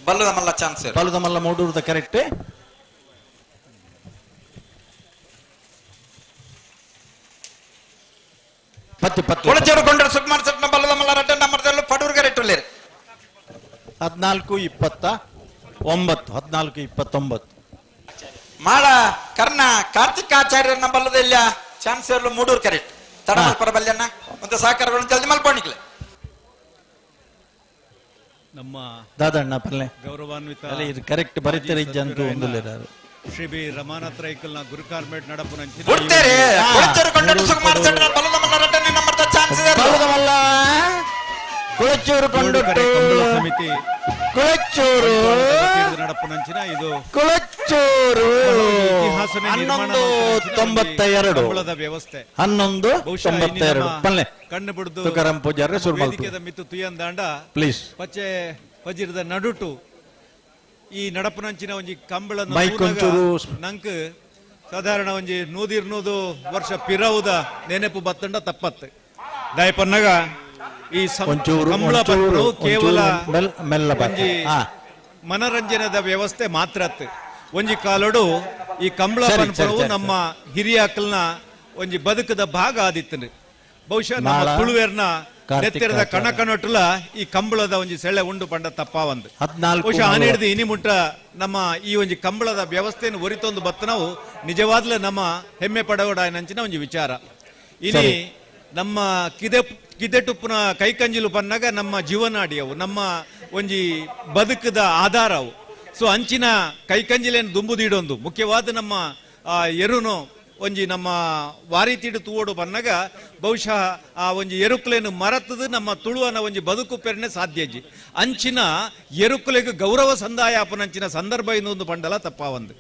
ಬಲ್ಲದ ಮಲ್ಲ ಚಾನ್ಸ್ ಬಲ್ಲದ ಮಲ್ಲ ಮೂಡೂರದ ಕರೆಕ್ಟ್ ಕೊಳಚೆರುಕೊಂಡ ಸುಕುಮಾರ್ ಸೆಟ್ಟನ ಬಲ್ಲದ ಮಲ್ಲ ರೆಡ್ಡ ನಂಬರ್ದಲ್ಲೂ ಪಡೂರ್ ಕರೆಕ್ಟ್ 14-29 ಮಾಳ ಕರ್ಣ ಕಾರ್ತಿಕಾಚಾರ್ಯನ ಬಲ್ಲದಲ್ಲ ಚಾನ್ಸರ್ಲು ಮೂಡೂರ್ ಕರೆಕ್ಟ್ ತಡಮಲ್ ಪರಬಲ್ಯನ್ನ ಮತ್ತೆ ಸಹಕಾರಗಳನ್ನು ಜಲ್ದಿ ಮಲ್ಪೋಣಿಕ್ಲೆ ನಮ್ಮ ದಾದಣ್ಣ ಪಲ್ಲೆ ಗೌರವಾನ್ವಿತ ಇದು ಕರೆಕ್ಟ್ ಬರೀತಾರೆ ಜಂತು ಒಂದು ಶ್ರೀ ಬಿ ರಮಾನಾಥ ರೈಕಲ್ನ ಗುರುಕಾರ್ಮೆಟ್ ನಡಪುನಂಚಿನ ಕುಳಚೂರು ಜೋಡುಕರೆ ಕಂಬಳ ಸಮಿತಿ ಕುಳಚೂರು ನಡಪುನಂಚಿನ ಇದು ಕುಳಚೂರು ಇತಿಹಾಸವೇ ನಿರ್ಮಾಣ 1192 ಕಂಬಳದ ವ್ಯವಸ್ಥೆ 1192 ಪಲ್ಲೆ ಕಣ್ಣು ಬಿಡ್ದು ತುಕಾರಾಮ್ ಪೂಜಾರಿ ಸುರ್ಮಲ್ತು ವೇದಿಕೆದ ಮಿತ್ತು ತುಯಂದಾಂಡ ಪ್ಲೀಸ್ ಪಚ್ಚೆ ಪಜಿರದ ನಡುಟು ಈ ನಡಪುನಂಚಿನ ಒಂಜಿ ಕಂಬಳ ಮೈಕ್ ಒಂಚೂರು ನಂಕ್ ಸಾಧಾರಣ ಒಂಜಿ 100 ವರ್ಷ ಪಿರವುದ ನೆನಪು ಬತ್ತಂಡ ತಪ್ಪತ್ತು ದಯಪನ್ನಗ ಈ ಕಂಬಳ ಪನ್ಪುನವು ಕೇವಲ ಒಂಜಿ ಮನರಂಜನದ ವ್ಯವಸ್ಥೆ ಮಾತ್ರ ಒಂಜಿ ಕಾಲೋಡು ಈ ಕಂಬಳ ಪನ್ಪುನವು ನಮ್ಮ ಹಿರಿಯ ಅಕ್ಕಲ್ನ ಒಂಜಿ ಬದುಕದ ಭಾಗ ಆದಿತ್ತು ಬಹುಶಃ ನಮ್ಮ ತುಳುವೇರ್ನ ನೆತ್ತಿರದ ಕಣಕನೊಟ್ಟುಲ ಈ ಕಂಬಳದ ಒಂಜಿ ಸೆಳೆ ಉಂಡು ಪಂಡ ತಪ್ಪಾವಂದು ಬಹುಶಃ ಆನೆಡ್ದು ಇನಿ ಮುಟ್ಟ ನಮ್ಮ ಈ ಒಂಜಿ ಕಂಬಳದ ವ್ಯವಸ್ಥೆಯನ್ನು ಒರಿತೊಂದು ಬತ್ತ ನಾವು ನಿಜವಾದ್ಲ ನಮ್ಮ ಹೆಮ್ಮೆ ಪಡವಡಾಯನಂಚಿನ ಒಂಜಿ ವಿಚಾರ ಇನಿ ನಮ್ಮ ಕಿದೆಟುಪ್ಪುನ ಕೈಕಂಜಿಲು ಪನ್ನಾಗ ನಮ್ಮ ಜೀವನಾಡಿಯವು ನಮ್ಮ ಒಂಜಿ ಬದುಕದ ಆಧಾರವು ಸೊ ಅಂಚಿನ ಕೈಕಂಜಿಲೇನು ದುಂಬುದೀಡೊಂದು ಮುಖ್ಯವಾದ ನಮ್ಮ ಎರುನು ಒಂಜಿ ನಮ್ಮ ವಾರಿತೀಡು ತೂವೋಡು ಬನ್ನಾಗ ಬಹುಶಃ ಆ ಒಂಜಿ ಎರುಕುಲೆನು ಮರತದು ನಮ್ಮ ತುಳುವನ ಒಂಜಿ ಬದುಕು ಪೆರ್ನೆ ಸಾಧ್ಯಜಿ ಅಂಚಿನ ಎರುಕುಲೆಗೆ ಗೌರವ ಸಂದಾಯ ಅಪನಂಚಿನ ಸಂದರ್ಭ ಇನ್ನೊಂದು ಪಂಡಲ ತಪ್ಪಾವಂದು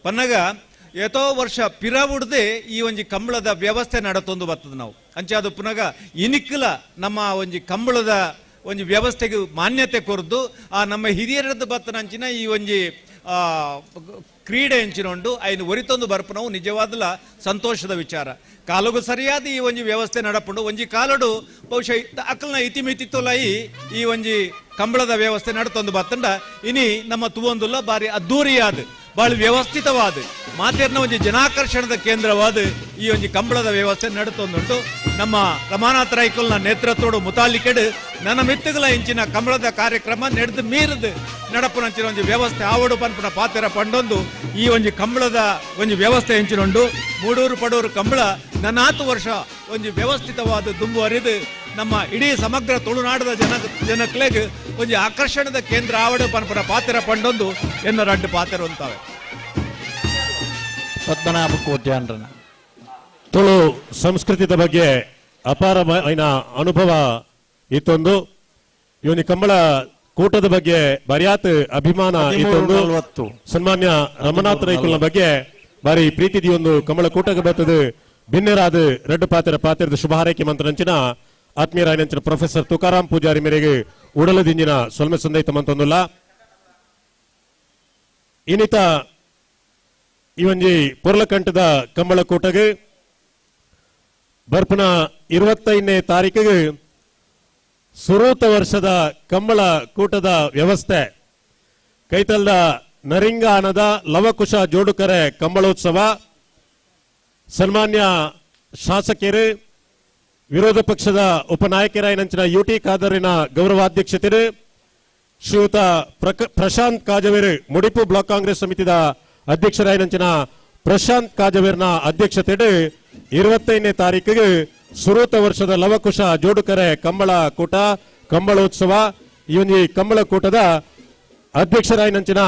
ಪನ್ನಾಗ ಎತೋ ವರ್ಷ ಪಿರವುಡ್ದೆ ಈ ಒಂಜಿ ಕಂಬಳದ ವ್ಯವಸ್ಥೆ ನಡತೊಂದು ಬರ್ತದೆ ನಾವು ಅಂಚೆ ಅದು ಪುನಗ ಇನಿಕ್ಕಲ ನಮ್ಮ ಒಂಜಿ ಕಂಬಳದ ಒಂಜಿ ವ್ಯವಸ್ಥೆಗೆ ಮಾನ್ಯತೆ ಕೊರ್ದು ಆ ನಮ್ಮ ಹಿರಿಯರದ್ದು ಬತ್ತನಂಚಿನ ಈ ಒಂಜಿ ಕ್ರೀಡೆ ಎಂಚಿನೊಂಡು ಐನು ಒರಿತೊಂದು ಬರ್ಪು ನಾವು ನಿಜವಾದಲ ಸಂತೋಷದ ವಿಚಾರ ಕಾಲಗೂ ಸರಿಯಾದ ಈ ಒಂಜಿ ವ್ಯವಸ್ಥೆ ನಡಪುಂಡು ಒಂಜಿ ಕಾಲಡು ಬಹುಶಃ ಅಕ್ಕಲ್ನ ಇತಿಮಿತಿತ್ತೊಲಾಯಿ ಈ ಒಂಜಿ ಕಂಬಳದ ವ್ಯವಸ್ಥೆ ನಡತೊಂದು ಬತ್ತಂಡ ಇನಿ ನಮ್ಮ ತುವೊಂದುಲ್ಲ ಬಾರಿ ಅದ್ದೂರಿಯಾದ ಬಾಳ ವ್ಯವಸ್ಥಿತವಾದ ಮಾತೇರ್ನ ಒಂಜಿ ಜನಾಕರ್ಷಣದ ಕೇಂದ್ರವಾದ ಈ ಒಂಜಿ ಕಂಬಳದ ವ್ಯವಸ್ಥೆ ನಡತೊಂದುಂಟು ನಮ್ಮ ರಮಾನಾಥ ರೈಕಲ್ನ ನೇತೃತ್ವಡು ಮುತಾಲಿಕೆಡು ನನ್ನ ಮಿತ್ತುಗಳ ಇಂಚಿನ ಕಂಬಳದ ಕಾರ್ಯಕ್ರಮ ನಡೆದು ಮೀರದು ನಡಪುನಂಚಿನ ಒಂಜಿ ವ್ಯವಸ್ಥೆ ಆವಡು ಪನ್ಪುನ ಪಾತೆರ ಪಂಡೊಂದು ಈ ಒಂಜಿ ಕಂಬಳದ ಒಂಜಿ ವ್ಯವಸ್ಥೆ ಎಂಚಿನೊಂಡು ಮೂಡೂರು ಪಡೂರು ಕಂಬಳ ನನಾತು ವರ್ಷ ಒಂಜಿ ವ್ಯವಸ್ಥಿತವಾದ ದುಂಬು ಹರಿದು ನಮ್ಮ ಇಡೀ ಸಮಗ್ರ ತುಳುನಾಡದ ಜನಕ್ಲೆಗ್ ಒಂಜಿ ಆಕರ್ಷಣದ ಕೇಂದ್ರ ಆವಡು ಪನ್ಪುನ ಪಾತೆರ ಪಂಡೊಂದು ಎನ್ನ ರಡ್ಡು ಪಾತೆರ ಅಂತಾವೆ ಪದ್ಮನಾಭ ಕೋಟ್ಯಾಂಡ್ರನ ತುಳು ಸಂಸ್ಕೃತಿದ ಬಗ್ಗೆ ಅಪಾರమైన ಅನುಭವ ಇತ್ತೊಂದು ಇವನಿ ಕಂಬಳ ಕೂಟದ ಬಗ್ಗೆ ಬರಿಯಾತ್ ಅಭಿಮಾನ ಇತ್ತೊಂದು ಸನ್ಮಾನ್ಯ ರಮನಾಥ್ ರೈಕಲ್ನ ಬಗ್ಗೆ ಬಾರಿ ಪ್ರೀತಿದಿ ಒಂದು ಕಂಬಳ ಕೂಟಕ್ಕೆ ಬರ್ತದೆ ಭಿನ್ನರಾದ ರೆಡ್ಡು ಪಾತ್ರದ ಶುಭ ಹಾರೈಕೆ ಮಂತ್ರಂಚಿನ ಆತ್ಮೀಯರಾಯನಂಚಿನ ಪ್ರೊಫೆಸರ್ ತುಕಾರಾಮ್ ಪೂಜಾರಿ ಮೇರೆಗೆ ಉಡಲದಿಂಜಿನ ಸೊಲ್ಮೆ ಸಂದೈತ ಮಂತೊಂದುಲ್ಲ ಇನ್ನಿತ ಈ ಒಂಜಿ ಪೊರ್ಲಕಂಠದ ಕಂಬಳ ಕೂಟಗೆ ಬರ್ಪುನ 25ನೇ ತಾರೀಕಿಗೆ ಸುರೂತ ವರ್ಷದ ಕಂಬಳ ಕೂಟದ ವ್ಯವಸ್ಥೆ ಕೈತಲ್ದ ನರಿಂಗಾನದ ಲವಕುಶ ಜೋಡುಕರೆ ಕಂಬಳೋತ್ಸವ ಸನ್ಮಾನ್ಯ ಶಾಸಕರು ವಿರೋಧ ಪಕ್ಷದ ಉಪನಾಯಕರಾಯನಂಚಿನ ಯುಟಿ ಖಾದರಿನ ಗೌರವಾಧ್ಯಕ್ಷತೆ ಶ್ರೀಯುತ ಪ್ರಶಾಂತ್ ಕಾಜವೇರ್ ಮುಡಿಪು ಬ್ಲಾಕ್ ಕಾಂಗ್ರೆಸ್ ಸಮಿತಿದ ಅಧ್ಯಕ್ಷರಾಯನಂಚಿನ ಪ್ರಶಾಂತ್ ಕಾಜವೇರ್ನ ಅಧ್ಯಕ್ಷತೆ 25ನೇ ತಾರೀಕಿಗೆ ಸುರೂತ ವರ್ಷದ ಲವಕುಶ ಜೋಡುಕರೆ ಕಂಬಳ ಕೂಟ ಕಂಬಳೋತ್ಸವ ಈ ಒಂದು ಕಂಬಳ ಕೂಟದ ಅಧ್ಯಕ್ಷರಾಯನಂಚಿನ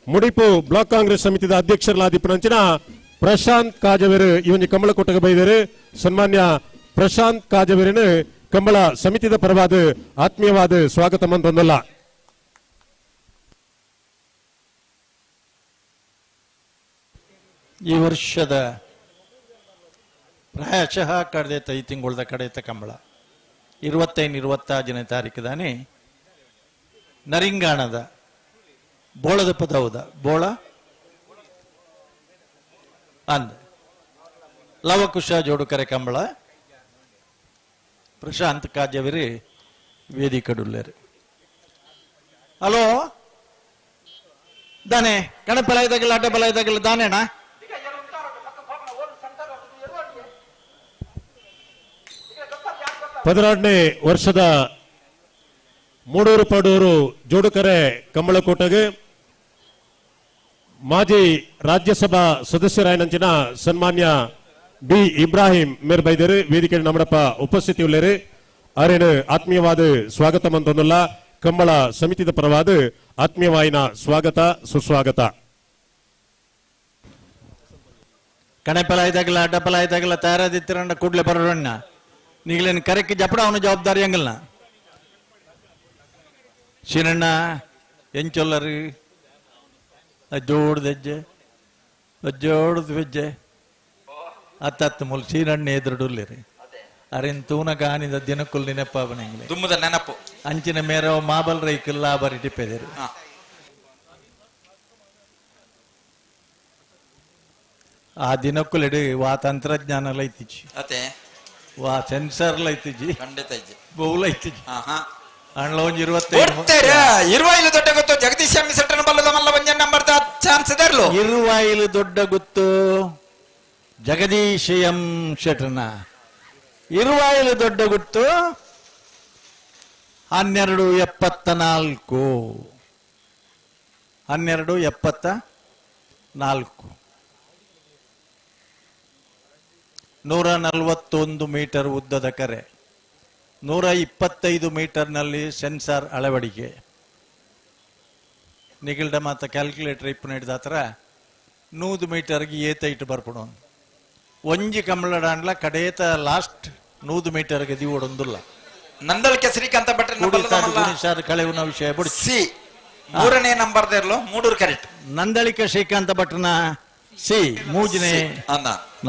ಮುಡಿಪು ಬ್ಲಾಕ್ ಕಾಂಗ್ರೆಸ್ ಸಮಿತಿದ ಅಧ್ಯಕ್ಷರಾದಿಪನಂಚಿನ ಪ್ರಶಾಂತ್ ಕಾಜವೇರ್ ಈ ಒಂದು ಕಂಬಳ ಕೂಟಕ್ಕೆ ಬೈದರು ಸನ್ಮಾನ್ಯ ಪ್ರಶಾಂತ್ ಕಾಜವೇರಿನ ಕಂಬಳ ಸಮಿತಿದ ಪರವಾದ ಆತ್ಮೀಯವಾದ ಸ್ವಾಗತ ಮಂತೊಂದಲ್ಲ ಈ ವರ್ಷದ ಪ್ರಾಯಶಃ ಕಳೆದ 5 ತಿಂಗಳ ಕಡೆತ ಕಂಬಳ 25-26ನೇ ತಾರೀಕದಾನೆ ನರಿಂಗಾಣದ ಬೋಳದ ಪದೌದ ಬೋಳ ಅಂದ ಲವಕುಶ ಜೋಡುಕರೆ ಕಂಬಳ ಪ್ರಶಾಂತ್ ಕಾಜವೇರಿ ವೇದಿಕಡುಲ್ಲೇರು ಹಲೋ ದಾನೆ ಕಣಪಲಾಯ್ದಾಗಿಲ್ಲ ಅಡ್ಡಬಲಾಯ್ದಾಗಿಲ್ಲ ದಾನೇಣ ಪದನಾರನೇ ವರ್ಷದ ಮೂಡೂರು ಪಡೂರು ಜೋಡುಕರೆ ಕಂಬಳಕೂಟಗೆ ಮಾಜಿ ರಾಜ್ಯಸಭಾ ಸದಸ್ಯರಾಯನಂಚಿನ ಸನ್ಮಾನ್ಯ ಬಿ ಇಬ್ರಾಹಿಂ ಮೇರ್ ಬೈದರು ವೇದಿಕೆ ನಮ್ಮಡಪ್ಪ ಉಪಸ್ಥಿತಿ ಉಳ್ಳೇರು ಅವರೇನು ಆತ್ಮೀಯವಾದ ಸ್ವಾಗತ ಮಂತೊಂದಲ್ಲ ಕಂಬಳ ಸಮಿತಿದ ಪರವಾದ ಆತ್ಮೀಯವಾಯಿನ ಸ್ವಾಗತ ಸುಸ್ವಾಗತ ಕಣಪಲಾಯ್ದಾಗಿಲ್ಲ ಅಡ್ಡಪಲಾಯ್ದಾಗಿಲ್ಲ ತಯಾರಾದಿತ್ತಿರಂಡ ಕೂಡ್ಲೆ ಬರೋಣ ನೀಗ್ಲೇನು ಕರೆಕ್ಕೆ ಜಪಡ ಅವನ ಜವಾಬ್ದಾರಿ ಹಂಗಲ್ಲ ಶಿರಣ್ಣ ಎಂಚೊಲ್ಲರು ಅಜ್ಜೋಡ್ದಜ್ಜೆ ಅಜ್ಜೋಡ್ದು ಅತ್ತತ್ತು ಮುಲ್ ಶೀರಣ್ಣ ಎದುರುಡುಲ್ಲಿರಿ ಅರೆನ್ ತೂನ ಗಾನಿದ ದಿನಕ್ಕುಲ್ ನೆನಪಾವಣೆಂಗ್ಲೆ ದುಮ್ಮದ ನೆನಪು ಅಂಚಿನ ಮೇರ ಮಾಬಲ್ ರೈಕಲ್ಲ ಬರಿ ಟಿಪ್ಪೆದಿರು ಆ ದಿನಕ್ಕುಲೆಡು ವಾ ತಂತ್ರಜ್ಞಾನ ಲೈತಿಜಿ ಅತೆ ವಾ ಸೆನ್ಸರ್ ಲೈತಿಜಿ ಖಂಡಿತ ಇಜ್ಜಿ ಬಹು ಲೈತಿಜಿ ಹಾ ಅಣ್ಣ ಒಂಜಿ 25 ದೊಡ್ಡ ಗೊತ್ತು ಜಗದೀಶ್ ಎಂ ಸೆಟ್ಟನ ಬಲ್ಲದ ಮಲ್ಲ ಒಂಜನ್ ನಂಬರ್ ಚಾನ್ಸ್ ಇದರ್ಲು 25 ದೊಡ್ಡ ಗುತ್ತು ಜಗದೀಶ್ ಎಂ ಶೆಟ್ಟರ್ನ 25 ದೊಡ್ಡ ಗುತ್ತು 1274 141 ಮೀಟರ್ ಉದ್ದದ ಕರೆ 125 ಮೀಟರ್ನಲ್ಲಿ ಸೆನ್ಸಾರ್ ಅಳವಡಿಕೆ ನಿಖಿಲ್ಡ ಮಾತ ಕ್ಯಾಲ್ಕುಲೇಟರ್ ಇಪ್ಪು ನೀಡಿದ ಹತ್ರ 100 ಮೀಟರ್ಗೆ ಏತೈಟ್ ಬರ್ಪಡು ಒಂಜಿ ಕಮಲಡಾಂಡ್ಲ ಕಡೇತ ಲಾಸ್ಟ್ 100 ಮೀಟರ್ಗೆ ದಿವೊಡೊಂದುಲ್ಲ ನಂದಲ್ಕೆ ಶ್ರೀಕಾಂತ ಭಟ್ರ ಕಳೆವಿನ ವಿಷಯ ಸಿ 3ನೇ ನಂಬರ್ ದೇರ್ಲು 3 ಕರೆಕ್ಟ್ ನಂದಳಿಕೆ ಶ್ರೀಕಾಂತ ಭಟ್ರನ ಸಿ 3ನೇ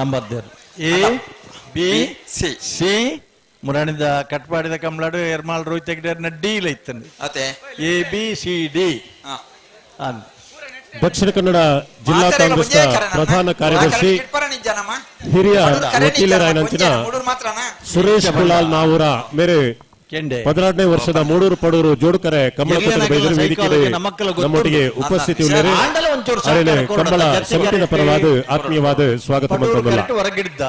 ನಂಬರ್ ದೇರ್ ಎ ಬಿ ಸಿ ಮುರಾಣಿದ ಕಟ್ಪಾಡಿದ ಕಮಲಾಡು ಎರ್ಮಾಳ್ ರೋಹಿತ್ ಹೆಗ್ಡೇರ್ನ ಡಿ ಲೈತಂದು ಅತೆ A B C D Dakshina Kannada ಜಿಲ್ಲಾ ಕಾಂಗ್ರೆಸ್ ಪ್ರಧಾನ ಕಾರ್ಯದರ್ಶಿ ಹಿರಿಯ ವಕೀಲರಾಯನಂಚಿನ ಸುರೇಶ್ ಕುಲಾಲ್ ನಾವೂರ ಮೇರೆ 16ನೇ ವರ್ಷದ ಮೂಡೂರು ಪಡೂರು ಜೋಡುಕರೆ ಕಮಲಪತ್ರ ಬೈದರು ವೇದಿಕೆಯಲ್ಲಿ ನಮ್ಮೊಟ್ಟಿಗೆ ಉಪಸ್ಥಿತಿ ಉಳ್ಳರು ಅರೇನೆ ಕಂಬಳ ಸಮಿತಿಯ ಪರವಾದ ಆತ್ಮೀಯವಾದ ಸ್ವಾಗತ ಮಂತಂದಲ್ಲ ಹೊರಗಿಡ್ದ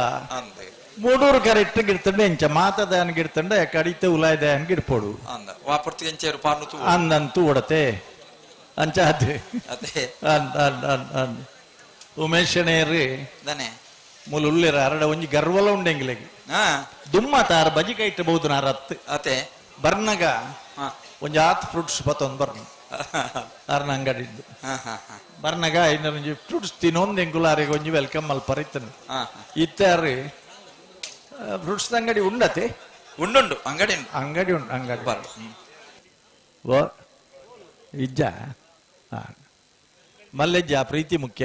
ಮೂಡೂರು ಕರೆಕ್ಟ್ ಗಿಡ್ತಂಡೆ ಎಂಚ ಮಾತದಾನ್ ಗಿಡ್ತಂಡೆ ಕಡಿತೆ ಉಲಾಯ್ದಾನ್ ಗಿಡ್ಪೋಡು ಅಂದಂತೂ ಒಡತೆ ಅಂಚ ಉಮೇಶನೇರು ಮೂಲ ಉಳ್ಳಿರ ಅರಡ ಒಂಜಿ ಗರ್ವಲ ಉಂಡೆಂಗಿಲೆಗೆ ದುಮ್ಮ ತಾರ ಬಜಿ ಕೈಟಬಹುದು ನಾರ ಅತ್ತೆ ಬರ್ನಗ ಒಂಜಿ ಆತ್ ಫ್ರೂಟ್ಸ್ ಬತ್ತೊಂದು ಬರ್ನ ಅರ್ನ ಅಂಗಡಿದ್ದು ಬರ್ನಗ ಇನ್ನೊಂಜಿ ಫ್ರೂಟ್ಸ್ ತಿನ್ನೊಂದು ಎಂಗುಲಾರಿಗೆ ಒಂಜಿ ವೆಲ್ಕಮ್ ಅಲ್ಲಿ ಪರಿತನು ಇತ್ತಾರು ಫ್ರೂಟ್ಸ್ ಅಂಗಡಿ ಉಂಡತೆ ಉಂಡುಂಡು ಅಂಗಡಿ ಅಂಗಡಿ ಉಂಡು ಅಂಗಡಿ ಓ ಇಜ್ಜ ಮಲ್ಲೆಜ್ಜ ಪ್ರೀತಿ ಮುಖ್ಯ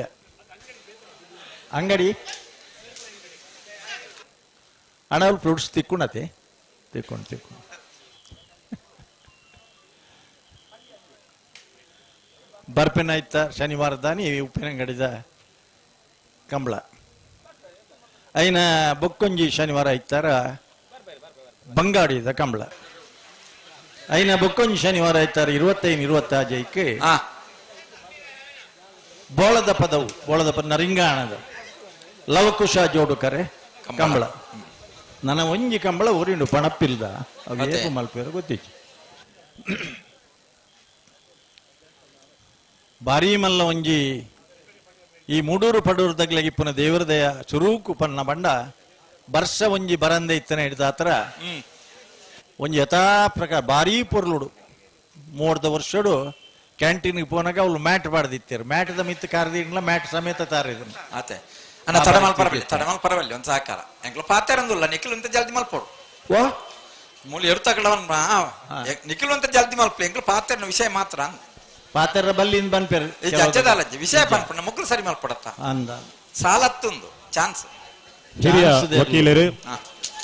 ಅಂಗಡಿ ಹಣ ಫ್ರೂಟ್ಸ್ ತಿಕ್ಕೊಂಡತೆ ತಿಕ್ಕೊಂಡು ಬರ್ಪೆನಾಯ್ತ ಶನಿವಾರ ದಾನಿ ಉಪ್ಪಿನಂಗಡಿದ ಕಂಬಳ ಐನ ಬೊಕ್ಕೊಂಜಿ ಶನಿವಾರ ಐತಾರ ಬಂಗಾಡಿದ ಕಂಬಳ ಐನ ಬೊಕ್ಕೊಂಜಿ ಶನಿವಾರ ಐತಾರ 25-26 ಬೋಳದ ಪದ ನರಿಂಗಾಣದ ಲವಕುಶ ಜೋಡುಕರೆ ಕಂಬಳ ನನ್ನ ಒಂಜಿ ಕಂಬಳ ಊರಿಂಡು ಪಣಪ್ಪಿಲ್ದ ಅವೇಪು ಮಲ್ಪೇರ ಗೊತ್ತಿತ್ತು ಬಾರಿ ಮಲ್ಲ ಒಂಜಿ ಈ ಮೂಡೂರು ಪಡೂರು ತಗ್ಲಗಿಪ್ಪುನ ದೇವರದಯ ಚುರೂಕು ಪನ್ನ ಬಂಡ ಬರ್ಷ ಒಂಜಿ ಬರಂದೆ ಇತ್ತನೆ ಹಿಡಿದ ಹತ್ರ ಒಂಜಿ ಯಥಾ ಪ್ರಕಾರ ಬಾರಿ ಪೊರ್ಲುಡು 3 ವರ್ಷಡು ಕ್ಯಾಂಟೀನ್ಗೆ ಪೋನಾಗ ಅವ್ಳು ಮ್ಯಾಟ್ ಬಾಡ್ದಿತ್ತೇರು ಮ್ಯಾಟ್ದ ಮಿತ್ತು ಕಾರ್ದಿಡ್ಲ ಮ್ಯಾಟ್ ಸಮೇತ ತಾರಿದ್ರು ಆತೆ ಅನ್ನ ತಡಮಲ್ ಪರವಲ್ಲಿ ಒಂದು ಸಹಕಾರ ಎಂಕ್ಲು ಪಾತೆರಂದುಲ್ಲ ನಿಖಿಲ್ ಅಂತ ಜಲ್ದಿ ಮಲ್ಪೋಡು ಓ ಮೂಲ ಎರುತಗಳವನ್ ನಿಖಿಲ್ ಅಂತ ಜಲ್ದಿ ಮಲ್ಪ ಎಂಕ್ಲು ಪಾತೆರನ ವಿಷಯ ಮಾತ್ರ ಪಾತೆರ ಬಲ್ಲಿಂದ ಬನ್ಪೇರು ಅಜ್ಜದಲ್ಲ ವಿಷಯ ಬನ್ಪಣ್ಣ ಮುಗ್ಲು ಸರಿ ಮಲ್ಪಡತ್ತ ಅಂದ ಸಾಲತ್ತೊಂದು ಚಾನ್ಸ್ ಹಿರಿಯ ವಕೀಲರು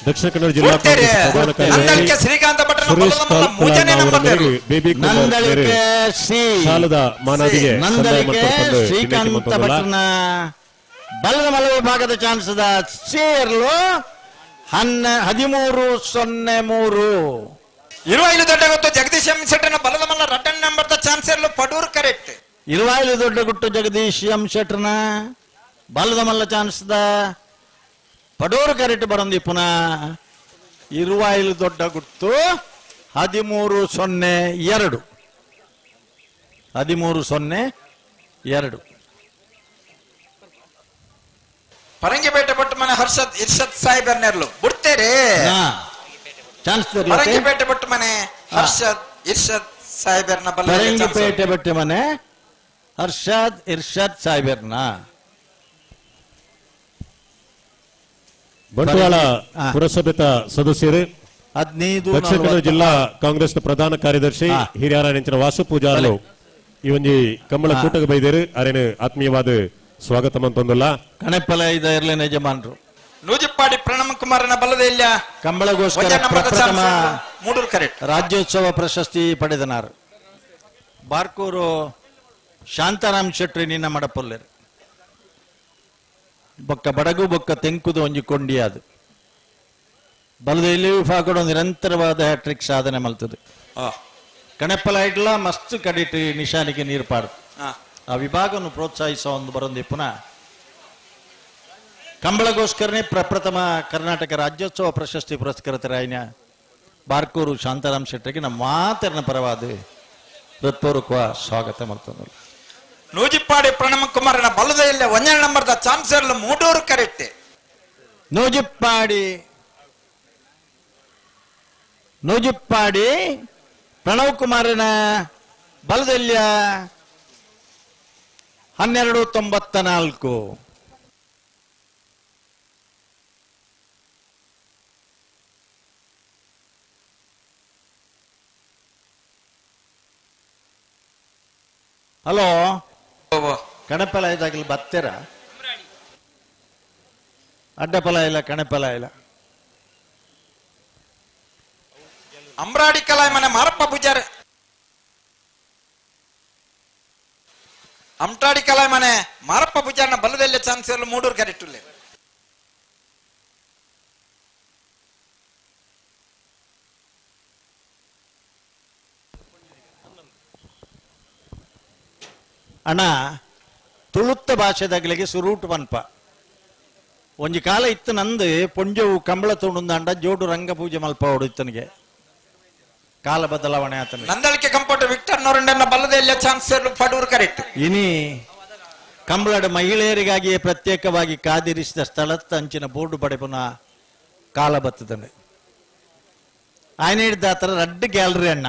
ದಕ್ಷಿಣ ಕನ್ನಡ ಜಿಲ್ಲಾ ಕಾಂಗ್ರೆಸ್ ಪ್ರಧಾನ ಕಾರ್ಯದರ್ಶಿ ಶ್ರೀಕಾಂತ ಸುರೇಶ್ ಬೇಬಿ ಸಾಲದ ಮಾನವಿಗೆ ಶ್ರೀಕಾಂತ ಭಟ್ರನ ಬಲದ ಮಲವ ಭಾಗದ ಚಾನ್ಸದ ಸೇರ್ಲು 13-03 25 ದೊಡ್ಡ ಗೊತ್ತು ಜಗದೀಶ್ ಎಂ ಶೆಟ್ಟರ್ನ ಬಲದ ಮಲ್ಲ ರಟನ್ ನಂಬರ್ ಚಾನ್ಸ್ ಇರಲು ಪಡೂರು ಕರೆಕ್ಟ್ 25 ದೊಡ್ಡ ಗುಟ್ಟು ಜಗದೀಶ್ ಎಂ ಶೆಟ್ಟರ್ನ ಬಲದ ಮಲ್ಲ ಚಾನ್ಸದ ಪಡೂರು ಕರೆಕ್ಟ್ ಬರಂದಿ ಪುನಃ 25 ದೊಡ್ಡ ಗುಟ್ಟು 13-02 13-02 ಪರಂಗಿಪೇಟೆ ಪಟ್ಟು ಮನೆ ಹರ್ಷದ್ ಇರ್ಷದ್ ಸಾಹೇಬರ್ ನೆರ್ಲು ಬಿಡ್ತೇರೆ ಚಾನ್ಸ್ ಪರಂಗಿಪೇಟೆ ಪಟ್ಟು ಮನೆ ಹರ್ಷದ್ ಇರ್ಷದ್ ಸಾಹೇಬರ್ನ ಪರಂಗಿಪೇಟೆ ಪಟ್ಟು ಮನೆ ಹರ್ಷದ್ ಇರ್ಷದ್ ಸಾಹೇಬರ್ನ ಬಂಟ್ವಾಳ ಪುರಸಭೆತ ಸದಸ್ಯರು 15 ದಕ್ಷಿಣ ಕನ್ನಡ ಜಿಲ್ಲಾ ಕಾಂಗ್ರೆಸ್ ಪ್ರಧಾನ ಕಾರ್ಯದರ್ಶಿ ಹಿರಿಯರಾಣಿಂಚಿನ ವಾಸು ಪೂಜಾರ್ಲು ಈ ಒಂಜಿ ಕಂಬಳ ಕೂಟಕ್ಕೆ ಬೈದೇರು ಅರೇನು ಆತ್ಮೀಯವಾದ ಸ್ವಾಗತ ಅಂತಂದಲ್ಲ ಕಣೆಪ್ಪಲ ಇದ ಇರ್ಲೇನ ಯಜಮಾನರು ನೂಜಿಪ್ಪಾಡಿ ಪ್ರಣಮ್ ಕುಮಾರನ ಬಲ್ಲದೆಲ್ಲ ಕಂಬಳಗೋಸ್ಕರ ಪ್ರಪ್ರಥಮ ಮೂಡೂರು ಕರೆಕ್ಟ್ ರಾಜ್ಯೋತ್ಸವ ಪ್ರಶಸ್ತಿ ಪಡೆದನಾರು ಬಾರ್ಕೂರು ಶಾಂತಾರಾಮ್ ಶೆಟ್ಟಿ ನಿನ್ನ ಮಡಪೊಲ್ಲೆರು ಬೊಕ್ಕ ಬಡಗು ಬೊಕ್ಕ ತೆಂಕುದು ಒಂಜಿ ಕೊಂಡಿಯಾದು ಬಲದಲ್ಲಿ ವಿಭಾಗಡು ನಿರಂತರವಾದ ಹ್ಯಾಟ್ರಿಕ್ ಸಾಧನೆ ಮಲ್ತದೆ ಕಣೆಪ್ಪಲ ಇಡ್ಲ ಮಸ್ತ್ ಕಡಿಟ್ ನಿಶಾನಿಗೆ ನೀರು ಪಾಡ್ದು ಆ ವಿಭಾಗವನ್ನು ಪ್ರೋತ್ಸಾಹಿಸೋ ಒಂದು ಬರೊಂದು ಪುನಃ ಕಂಬಳಗೋಸ್ಕರನೇ ಪ್ರಪ್ರಥಮ ಕರ್ನಾಟಕ ರಾಜ್ಯೋತ್ಸವ ಪ್ರಶಸ್ತಿ ಪುರಸ್ಕೃತರಾಯಿನ ಬಾರ್ಕೂರು ಶಾಂತಾರಾಮ್ ಶೆಟ್ಟಿಗೆ ನಮ್ಮ ಮಾತರಿನ ಪರವಾದ ಹೃತ್ಪೂರ್ವಕ ಸ್ವಾಗತ ಮಾಡ್ತಾರೆ ನೂಜಿಪ್ಪಾಡಿ ಪ್ರಣಮ್ ಕುಮಾರನ ಬಲ್ಲದೆಲ್ಲ 1 ನಂಬರ್ದ ಚಾನ್ಸರ್ಲು ಮೂಡೂರು ಕರೆಕ್ಟ್ ನೂಜಿಪ್ಪಾಡಿ ಪ್ರಣವ್ ಕುಮಾರನ ಬಲದಲ್ಯ 1294 ಹಲೋ ಕಣಪಲ ಇದಾಗಲಿ ಬತ್ತೀರ ಅಡ್ಡಪಲ ಇಲ್ಲ ಕಣಪಲ ಇಲ್ಲ ಅಂಬ್ರಾಡಿ ಕಲಾಯ ಮನೆ ಮಾರಪ್ಪ ಪೂಜಾರಿ ಅಮ್ಟಾಡಿ ಕಲಾಯ ಮನೆ ಮಾರಪ್ಪ ಪೂಜಾರನ ಬಲ್ಲದೆಲ್ಲ ಚಾನ್ಸ್ ಎಲ್ಲ ಮೂಡೂರು ಕರೆಕ್ಟ್ ಅಣ್ಣ ತುಳುತ್ತ ಭಾಷೆದಾಗಲಿಗೆ ಸುರೂಟ್ ಪನ್ಪ ಒಂಜಿ ಕಾಲ ಇತ್ತು ನಂದು ಪೊಂಜವು ಕಂಬಳ ತೊಂಡುಂದಾಂಡ ಜೋಡು ರಂಗ ಪೂಜೆ ಮಲ್ಪ ಹೊಡಿತನಿಗೆ ಕಾಲ ಬದಲಾವಣೆ ಆತನ ನಂದಳಿಕೆ ಕಂಪೌಂಡರ್ ವಿಕ್ಟರ್ ನೋರಂಡನ ಬಲ್ಲದೆಲ್ಲ ಚಾನ್ಸ್ ಪಡೂರು ಕರೆಕ್ಟ್ ಇನಿ ಕಂಬಳದ ಮಹಿಳೆಯರಿಗಾಗಿಯೇ ಪ್ರತ್ಯೇಕವಾಗಿ ಕಾದಿರಿಸಿದ ಸ್ಥಳದ ಅಂಚಿನ ಬೋರ್ಡು ಪಡೆ ಪುನಃ ಕಾಲ ಬತ್ತದನೆ ಆಯ್ನ ಹಿಡ್ದ ಆತರ ರಡ್ಡು ಗ್ಯಾಲರಿ ಅಣ್ಣ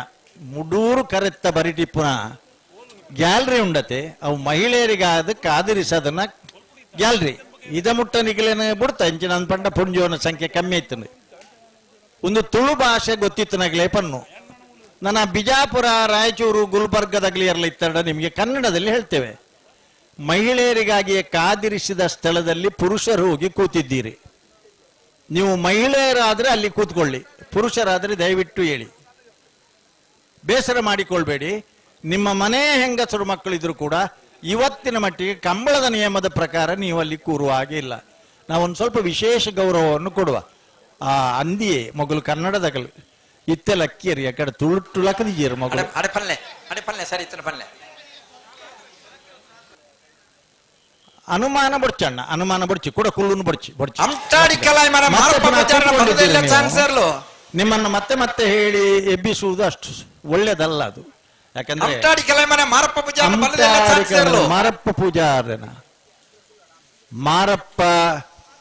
ಮುಡೂರು ಕರೆತ್ತ ಬರಿಟಿ ಪುನಃ ಗ್ಯಾಲರಿ ಉಂಡತೆ ಅವು ಮಹಿಳೆಯರಿಗಾದ ಕಾದಿರಿಸದನ್ನ ಗ್ಯಾಲರಿ ಇದ ಮುಟ್ಟ ನಿಗಲೇನ ಬಿಡ್ತ ಅಂಚಿನ ಪಂಡ ಪುಂಜೋನ ಸಂಖ್ಯೆ ಕಮ್ಮಿ ಇತ್ತು ಒಂದು ತುಳು ಭಾಷೆ ಗೊತ್ತಿತ್ತನಾಗಲೇ ಪನ್ನು ನನ್ನ ಬಿಜಾಪುರ ರಾಯಚೂರು ಗುಲ್ಬರ್ಗದಾಗಲಿ ಎಲ್ಲ ಇತ್ತಡ ನಿಮಗೆ ಕನ್ನಡದಲ್ಲಿ ಹೇಳ್ತೇವೆ ಮಹಿಳೆಯರಿಗಾಗಿಯೇ ಕಾದಿರಿಸಿದ ಸ್ಥಳದಲ್ಲಿ ಪುರುಷರು ಹೋಗಿ ಕೂತಿದ್ದೀರಿ ನೀವು ಮಹಿಳೆಯರಾದ್ರೆ ಅಲ್ಲಿ ಕೂತ್ಕೊಳ್ಳಿ ಪುರುಷರಾದ್ರೆ ದಯವಿಟ್ಟು ಹೇಳಿ ಬೇಸರ ಮಾಡಿಕೊಳ್ಬೇಡಿ ನಿಮ್ಮ ಮನೆ ಹೆಂಗಸರು ಮಕ್ಕಳಿದ್ರು ಕೂಡ ಇವತ್ತಿನ ಮಟ್ಟಿಗೆ ಕಂಬಳದ ನಿಯಮದ ಪ್ರಕಾರ ನೀವು ಅಲ್ಲಿ ಕೂರುವ ಹಾಗೆ ಇಲ್ಲ ನಾವೊಂದು ಸ್ವಲ್ಪ ವಿಶೇಷ ಗೌರವವನ್ನು ಕೊಡುವ ಆ ಅಂದಿಯೇ ಮಗಳು ಕನ್ನಡದಾಗಲು ಇತ್ತೆಲ್ಲ ಅಕ್ಕಿಯರಿ ಆ ಕಡೆ ತುಳುಟ್ಟುಲಕದಿದ್ದೀರಿ ಮಗಳು ಸರಿ ಪಲ್ಲೆ ಅನುಮಾನ ಬಡ್ಚಣ್ಣ ಅನುಮಾನ ಬಡ್ಚಿ ಕೂಡ ಕುಲ್ಲುನು ಬಡ್ಚಿ ಬಡ್ಚಿ ನಿಮ್ಮನ್ನ ಮತ್ತೆ ಮತ್ತೆ ಹೇಳಿ ಎಬ್ಬಿಸುವುದು ಅಷ್ಟು ಒಳ್ಳೇದಲ್ಲ ಅದು ಯಾಕಂದ್ರೆ ಮಾರಪ್ಪ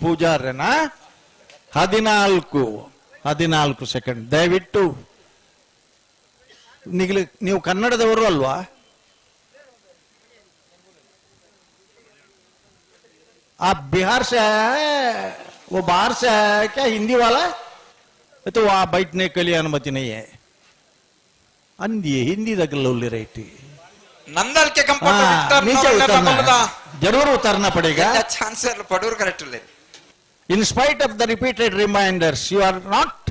ಪೂಜಾರನ 14 ಸೆಕೆಂಡ್ ದಯವಿಟ್ಟು ನೀವು ಕನ್ನಡದವರು ಅಲ್ವಾ आप बिहार से है वो बाहर से है क्या हिंदी वाला तो वहां बैठने के लिए अनुमति नहीं है अंधी हिंदी दगल राइट नंदल के कंपाउंडर नीचे उतरना जरूर उतरना पड़ेगा chancellor Padur correct in spite of the repeated reminders you are not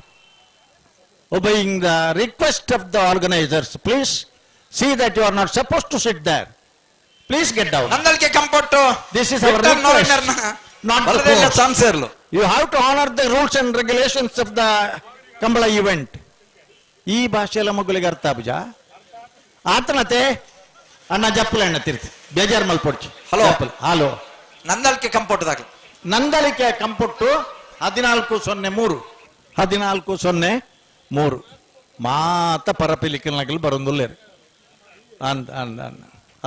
obeying the request of the organizers please see that you are not supposed to sit there. Please get down. Nandal ke comporto. This is our request. Not the force. You have to honor the rules and regulations of the Kambala event. ಈ ಭಾಷೆಲ್ಲ ಮಗುಲಿಗೆ ಅರ್ಥ ಆಬುಜ ಆತನತೆ ಅಣ್ಣ ಜಪ್ಪಲ ಅಣ್ಣ ತಿರ್ತಿ ಬೇಜಾರ್ ಮಲ್ಪೊಡ್ಚಿ hello hello Nandalike ಕಂಪೋರ್ಟ್ Nandalike ಕಂಪೊಟ್ಟು 1403 ಮಾತ ಪರಪಿಲಿಕಲ್ನಾಗಲು ಬರೋದಿಲ್ಲೇರು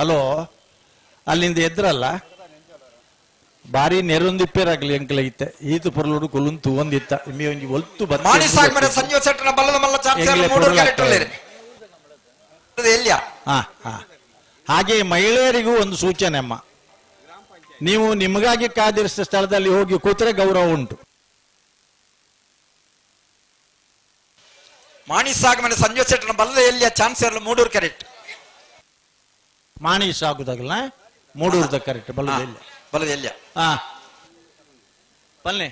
hello ಅಲ್ಲಿಂದ ಎದ್ರಲ್ಲ ಬಾರಿ ನೆರೊಂದಿಪ್ಪೇರಾಗ್ಲಿ uncle ಇತ್ತೆ ಈತು ಪೊರ್ಲೋಡು ಕೊಲ್ಲುಂತು ಒಂದಿತ್ತ ಇಮ್ಮಿ ಒಂಜಿ ಒಲ್ತು ಹಾಗೆ ಮಹಿಳೆಯರಿಗೂ ಒಂದು ಸೂಚನೆ ಅಮ್ಮ ನೀವು ನಿಮಗಾಗಿ ಕಾದಿರಿಸಿದ ಸ್ಥಳದಲ್ಲಿ ಹೋಗಿ ಕೂತ್ರೆ ಗೌರವ ಉಂಟು ಮಾಣಿಸಾಗಮನೆ ಸಂಜೆ ಸೆಟ್ನ ಬಲ್ಲದ ಎಲ್ಲಿಯ ಚಾನ್ಸ್ ಇರಲ್ಲ ಮೂಡೂರು ಕರೆಕ್ಟ್. ಮಾಣಿಸ್ ಆಗುದಾಗಲ್ಲ ಮೂಡೂರದ ಕರೆಕ್ಟ್ ಬಲ್ಲದ ಎಲ್ಲಿಯ ಬಲ್ಲೆ.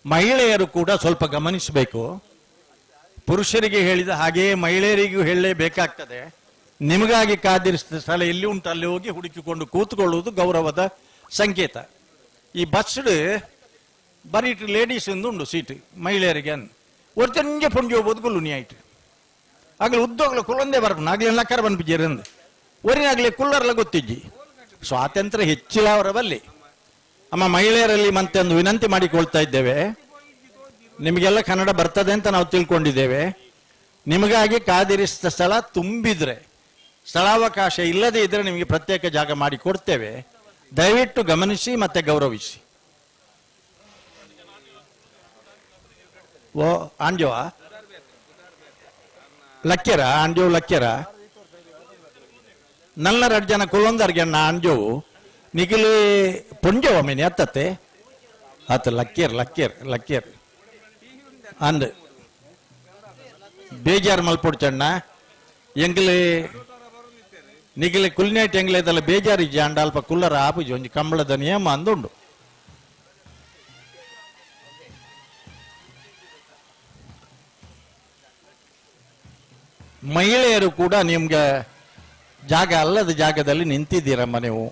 ಮಹಿಳೆಯರು ಕೂಡ ಸ್ವಲ್ಪ ಗಮನಿಸಬೇಕು. ಪುರುಷರಿಗೆ ಹೇಳಿದ ಹಾಗೆಯೇ ಮಹಿಳೆಯರಿಗೂ ಹೇಳಲೇಬೇಕಾಗ್ತದೆ. ನಿಮಗಾಗಿ ಕಾದಿರಿಸಿದ ಸ್ಥಳ ಎಲ್ಲಿ ಉಂಟು ಅಲ್ಲಿ ಹೋಗಿ ಹುಡುಕಿಕೊಂಡು ಕೂತ್ಕೊಳ್ಳುವುದು ಗೌರವದ ಸಂಕೇತ. ಈ ಬಸ್ ಬರೀ ಲೇಡೀಸ್ ಉಂಡು ಸೀಟ್ ಮಹಿಳೆಯರಿಗೆ ಒತ್ತಂಜೆ ಪುಂಜಿ ಹೋಗ್ಬೋದು ಗುಲ್ಲುನಿ ಆಯ್ತು ಆಗ್ಲಿ ಉದ್ದೋಗ್ಲು ಕುಲ್ಲೊಂದೇ ಬರ್ಬನ್ ಆಗ್ಲಿ ಲಕ್ಕರ ಬಂದ್ಬಿದ್ದೀರಂದು ಒರಿನಾಗ್ಲಿ ಕುಲ್ಲರ್ಲ ಗೊತ್ತಿಜ್ಜಿ. ಸ್ವಾತಂತ್ರ್ಯ ಹೆಚ್ಚಿಲ್ಲ ಅವರ ಬಲ್ಲಿ. ಅಮ್ಮ ಮಹಿಳೆಯರಲ್ಲಿ ಮತ್ತೆ ಒಂದು ವಿನಂತಿ ಮಾಡಿಕೊಳ್ತಾ ಇದ್ದೇವೆ. ನಿಮಗೆಲ್ಲ ಕನ್ನಡ ಬರ್ತದೆ ಅಂತ ನಾವು ತಿಳ್ಕೊಂಡಿದ್ದೇವೆ. ನಿಮಗಾಗಿ ಕಾದಿರಿಸಿದ ಸ್ಥಳ ತುಂಬಿದ್ರೆ, ಸ್ಥಳಾವಕಾಶ ಇಲ್ಲದೆ ಇದ್ರೆ ನಿಮಗೆ ಪ್ರತ್ಯೇಕ ಜಾಗ ಮಾಡಿ ಕೊಡ್ತೇವೆ. ದಯವಿಟ್ಟು ಗಮನಿಸಿ ಮತ್ತೆ ಗೌರವಿಸಿ. ಓ ಆಂಜೋವ ಲಕ್ಕೆರ ಆಂಜೋವ್ ಲಕ್ಕೆರ ನಲ್ಲ 2 ಜನ ಕುಲೊಂದರ್ಗೆ ಅಣ್ಣ ಆಂಜೋವು ನಿಖಿಲಿ ಪುಂಜವ ಮೀನಿ ಹತ್ತತ್ತೆ ಆತ ಲಕ್ಕೆರ್ ಅಂದ್ ಬೇಜಾರು ಮಲ್ಪೊಡ್ಚಣ್ಣ ಎಂಗ್ಲಿ ನಿಖಿಲಿ ಕುಲ್ನೇಟ್ ಎಂಗ್ಲೇದಲ್ಲ ಬೇಜಾರಿಜ್ಜಿ ಅಂಡ ಅಲ್ಪ ಕುಲ್ಲರ ಆಪುಜಿ ಒಂಜಿ ಕಂಬಳದ ನಿಯಮ ಅಂದುಂಡು. ಮಹಿಳೆಯರು ಕೂಡ ನಿಮ್ಗೆ ಜಾಗ ಅಲ್ಲದ ಜಾಗದಲ್ಲಿ ನಿಂತಿದ್ದೀರಮ್ಮ ನೀವು.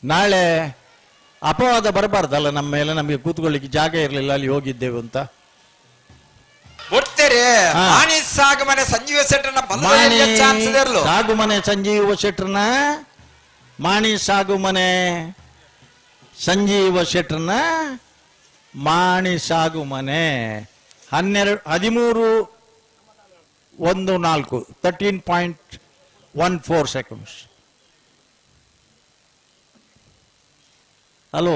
ನಾಳೆ ಅಪವಾದ ಬರಬಾರ್ದಲ್ಲ ನಮ್ಮ ಮೇಲೆ, ನಮಗೆ ಕೂತ್ಕೊಳ್ಳಿಕ್ಕೆ ಜಾಗ ಇರಲಿಲ್ಲ ಅಲ್ಲಿ ಹೋಗಿದ್ದೇವೆ ಅಂತ. ಸಾಗುಮನೆ ಸಂಜೀವ ಶೆಟ್ಟರ್ನ ಸಾಗುಮನೆ ಸಂಜೀವ ಶೆಟ್ಟರ್ನ ಮಾಣಿ ಸಾಗುಮನೆ ಸಂಜೀವ ಶೆಟ್ಟರ್ನ ಮಾಣಿ ಸಾಗುಮನೆ 13.14 seconds. ಹಲೋ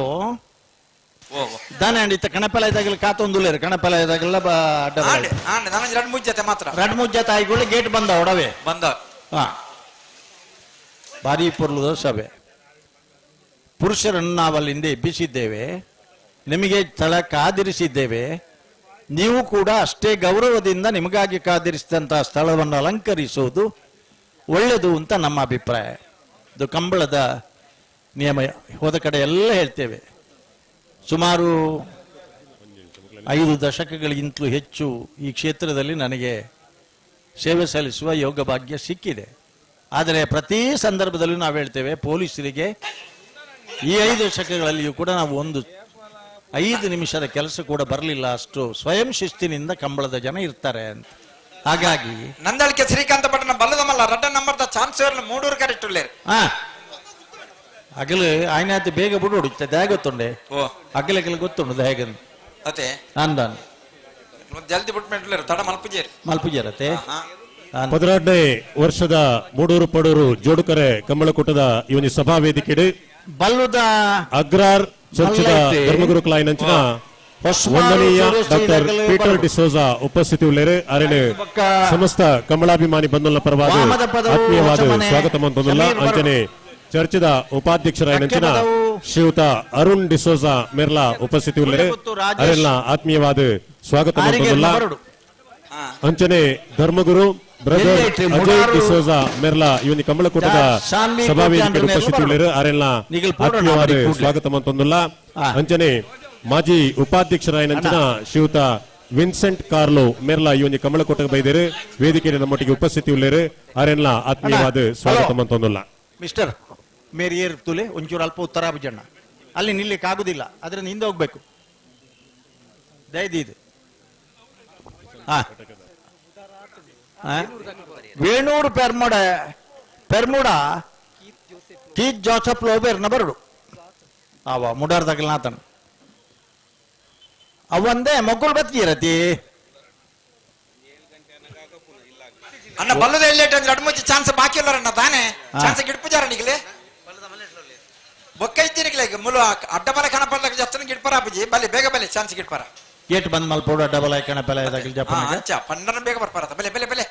ದಾನೆ ಇತ್ತ ಕಣಪೆಲಾಯ್ದಾಗಲಿ ಕಾತೊಂದುಲೇರು ಕಣಪೆಲಾಯ್ದಾಗಲ್ಲ ರಡ್ ಮುಜ್ಜತೆ ಆಯ್ಕೊಳ್ಳಿ ಗೇಟ್ ಬಂದ ಒಡವೆ ಬಂದ ಭಾರಿ ಪೊರ್ಲುದ ಸಭೆ. ಪುರುಷರನ್ನು ನಾವಲ್ಲಿಂದ ಎಬ್ಬಿಸಿದ್ದೇವೆ, ನಿಮಗೆ ಸ್ಥಳ ಕಾದಿರಿಸಿದ್ದೇವೆ. ನೀವು ಕೂಡ ಅಷ್ಟೇ ಗೌರವದಿಂದ ನಿಮಗಾಗಿ ಕಾದಿರಿಸಿದಂತಹ ಸ್ಥಳವನ್ನು ಅಲಂಕರಿಸುವುದು ಒಳ್ಳೆಯದು ಅಂತ ನಮ್ಮ ಅಭಿಪ್ರಾಯ. ಇದು ಕಂಬಳದ ನಿಯಮ. ಹೋದ ಕಡೆ ಎಲ್ಲ ಹೇಳ್ತೇವೆ. ಸುಮಾರು 5 ದಶಕಗಳಿಗಿಂತಲೂ ಹೆಚ್ಚು ಈ ಕ್ಷೇತ್ರದಲ್ಲಿ ನನಗೆ ಸೇವೆ ಸಲ್ಲಿಸುವ ಯೋಗ ಭಾಗ್ಯ ಸಿಕ್ಕಿದೆ. ಆದರೆ ಪ್ರತಿ ಸಂದರ್ಭದಲ್ಲೂ ನಾವು ಹೇಳ್ತೇವೆ, ಪೊಲೀಸರಿಗೆ ಈ 5 ದಶಕಗಳಲ್ಲಿಯೂ ಕೂಡ ನಾವು ಒಂದು 5 ನಿಮಿಷದ ಕೆಲಸ ಕೂಡ ಬರಲಿಲ್ಲ. ಅಷ್ಟು ಸ್ವಯಂ ಶಿಸ್ತಿನಿಂದ ಕಂಬಳದ ಜನ ಇರ್ತಾರೆ ಅಂತ. ಹಾಗಾಗಿ ನಂದಳಿಕೆ ಶ್ರೀಕಾಂತ ಪಟ್ಟಣ ಬಲ್ಲದಮಲ್ಲ 2 ನಂಬರ್ದ ಚಾನ್ಸ್ ಮೂಡೂರು ಕರೆಕ್ಟ್ ಅಗಲು ಆಯ್ನ ಬೇಗ ಬಿಡು ಹೊಡಿತದೆ ಹೇಗೆ ಗೊತ್ತುಂಡೆ ಅಗಲಕ್ಕೆ ಗೊತ್ತುಂಡು ಹೇಗೆ ಅತೆ ಅಂದಾನ್ ಜಲ್ದಿ ಬಿಟ್ಟು ತಡ ಮಲ್ಪುಜರತೆ 12ನೇ ವರ್ಷದ ಮೂಡೂರು ಪಡೂರು ಜೋಡುಕರೆ ಕಂಬಳಕೂಟದ ಇವನಿ ಸಭಾ ವೇದಿಕೆ ಬಲ್ಲುದ ಅಗ್ರಾರ್ ಚರ್ಚದ ಧರ್ಮಗುರು ಕ್ಲಾಯಿನಂಚಿನ ವಂದನೀಯ ಡಾಕ್ಟರ್ ಪೀಟರ್ ಡಿಸೋಜಾ ಉಪಸ್ಥಿತಿ ಉಳ್ಳೇರು ಅರೆನೆ ಸಮಸ್ತ ಕಂಬಳಾಭಿಮಾನಿ ಬಂಧುಗಳ ಪರವಾಗಿ ಆತ್ಮೀಯವಾದ ಸ್ವಾಗತ ಮಂತೊಂದುಲ್ಲ. ಅಂಚನೆ ಚರ್ಚದ ಉಪಾಧ್ಯಕ್ಷರಾಯನಂಚಿನ ಶ್ರೀಯುತ ಅರುಣ್ ಡಿಸೋಜಾ ಮೆರ್ಲಾ ಉಪಸ್ಥಿತಿ ಉಳ್ಳೇರು ಅರೆಲ್ಲ ಆತ್ಮೀಯವಾದ ಸ್ವಾಗತ ಮಂತೊಂದುಲ್ಲ. ಅಂಚನೆ ಧರ್ಮಗುರು ಬ್ರದರ್ ಅಜಯ್ ಡಿಸೋಜಾ ಮೆರ್ಲಾ ಇವನಿ ಕಂಬಳಕೂಟದ ಸಭಾ ವೇದಿಕೆ ಉಪಸ್ಥಿತಿ ಉಳ್ಳೇರು ಅರೆಲ್ಲ ಆತ್ಮೀಯವಾದ ಸ್ವಾಗತ ಮಂತೊಂದುಲ್ಲ. ಅಂಚನೆ ಮಾಜಿ ಉಪಾಧ್ಯಕ್ಷರಾಯನಂಚಿನ ಶ್ರೀಯುತ ವಿನ್ಸೆಂಟ್ ಕಾರ್ಲೋ ಮೆರ್ಲಾ ಇವನಿ ಕಂಬಳಕೋಟೆ ಬೈದೇರು ವೇದಿಕೆಯ ನಮ್ಮೊಟ್ಟಿಗೆ ಉಪಸ್ಥಿತಿ ಉಳ್ಳೇರು ಅರೆಲ್ಲ ಆತ್ಮೀಯವಾದ ಸ್ವಾಗತ ಮಂತೊಂದುಲ್ಲ. ಮಿಸ್ಟರ್ ಮೇರಿ ಏರ್ ತುಲೆ ಒಂಚೂರು ಅಲ್ಪ ಉತ್ತರ ಬುಜಣ್ಣ ಅಲ್ಲಿ ನಿಲ್ಲಿಕ್ಕೆ ಆಗುದಿಲ್ಲ, ಅದರಿಂದ ಹಿಂದೆ ಹೋಗ್ಬೇಕು ದಯದಿದೆ. ವೇಣೂರು ಪೆರ್ಮುಡ ಕೀತ್ ಜೋಸಫ್ ಲೋಬೇರ್ನ ಬರಡು ಅವ ಮುಡಾರ್ದಾಗಲ್ ನಾತನ ಅವಂದೇ ಮಕ್ಕಳು ಬತ್ಕೀರತಿ ಅಣ್ಣ ಬಲ್ಲದ ಎಲ್ಲಿ ಅಡ್ಮುಚ್ಚಿ ಚಾನ್ಸ್ ಬಾಕಿ ಇಲ್ಲರಣ್ಣ ತಾನೇ ಚಾನ್ಸ್ ಗಿಡ್ಪುಜಾರ ನಿಗಲೆ ಬೊಕ್ಕ ಇದ್ದೀನಿಗಲೆ ಮುಲು ಅಡ್ಡಬಲ ಕಣಪಲ್ಲ ಜಸ್ತನ ಗಿಡ್ಪರ ಅಪ್ಪಜಿ ಬಲೆ ಬೇಗ ಬಲೆ ಚಾನ್ಸ್ ಗಿಡ್ಪರ ಗೇಟ್ ಬಂದ್ ಮಲ್ಪೋಡು ಅಡ್ಡಬಲ ಕಣಪಲ ಇದಾಗಲಿ ಜಪಾನ ಅಚ್ಚ ಪನ್ನರ ಬೇಗ ಬರ್ಪಾರ ಬಲೆ ಬಲೆ ಬಲೆ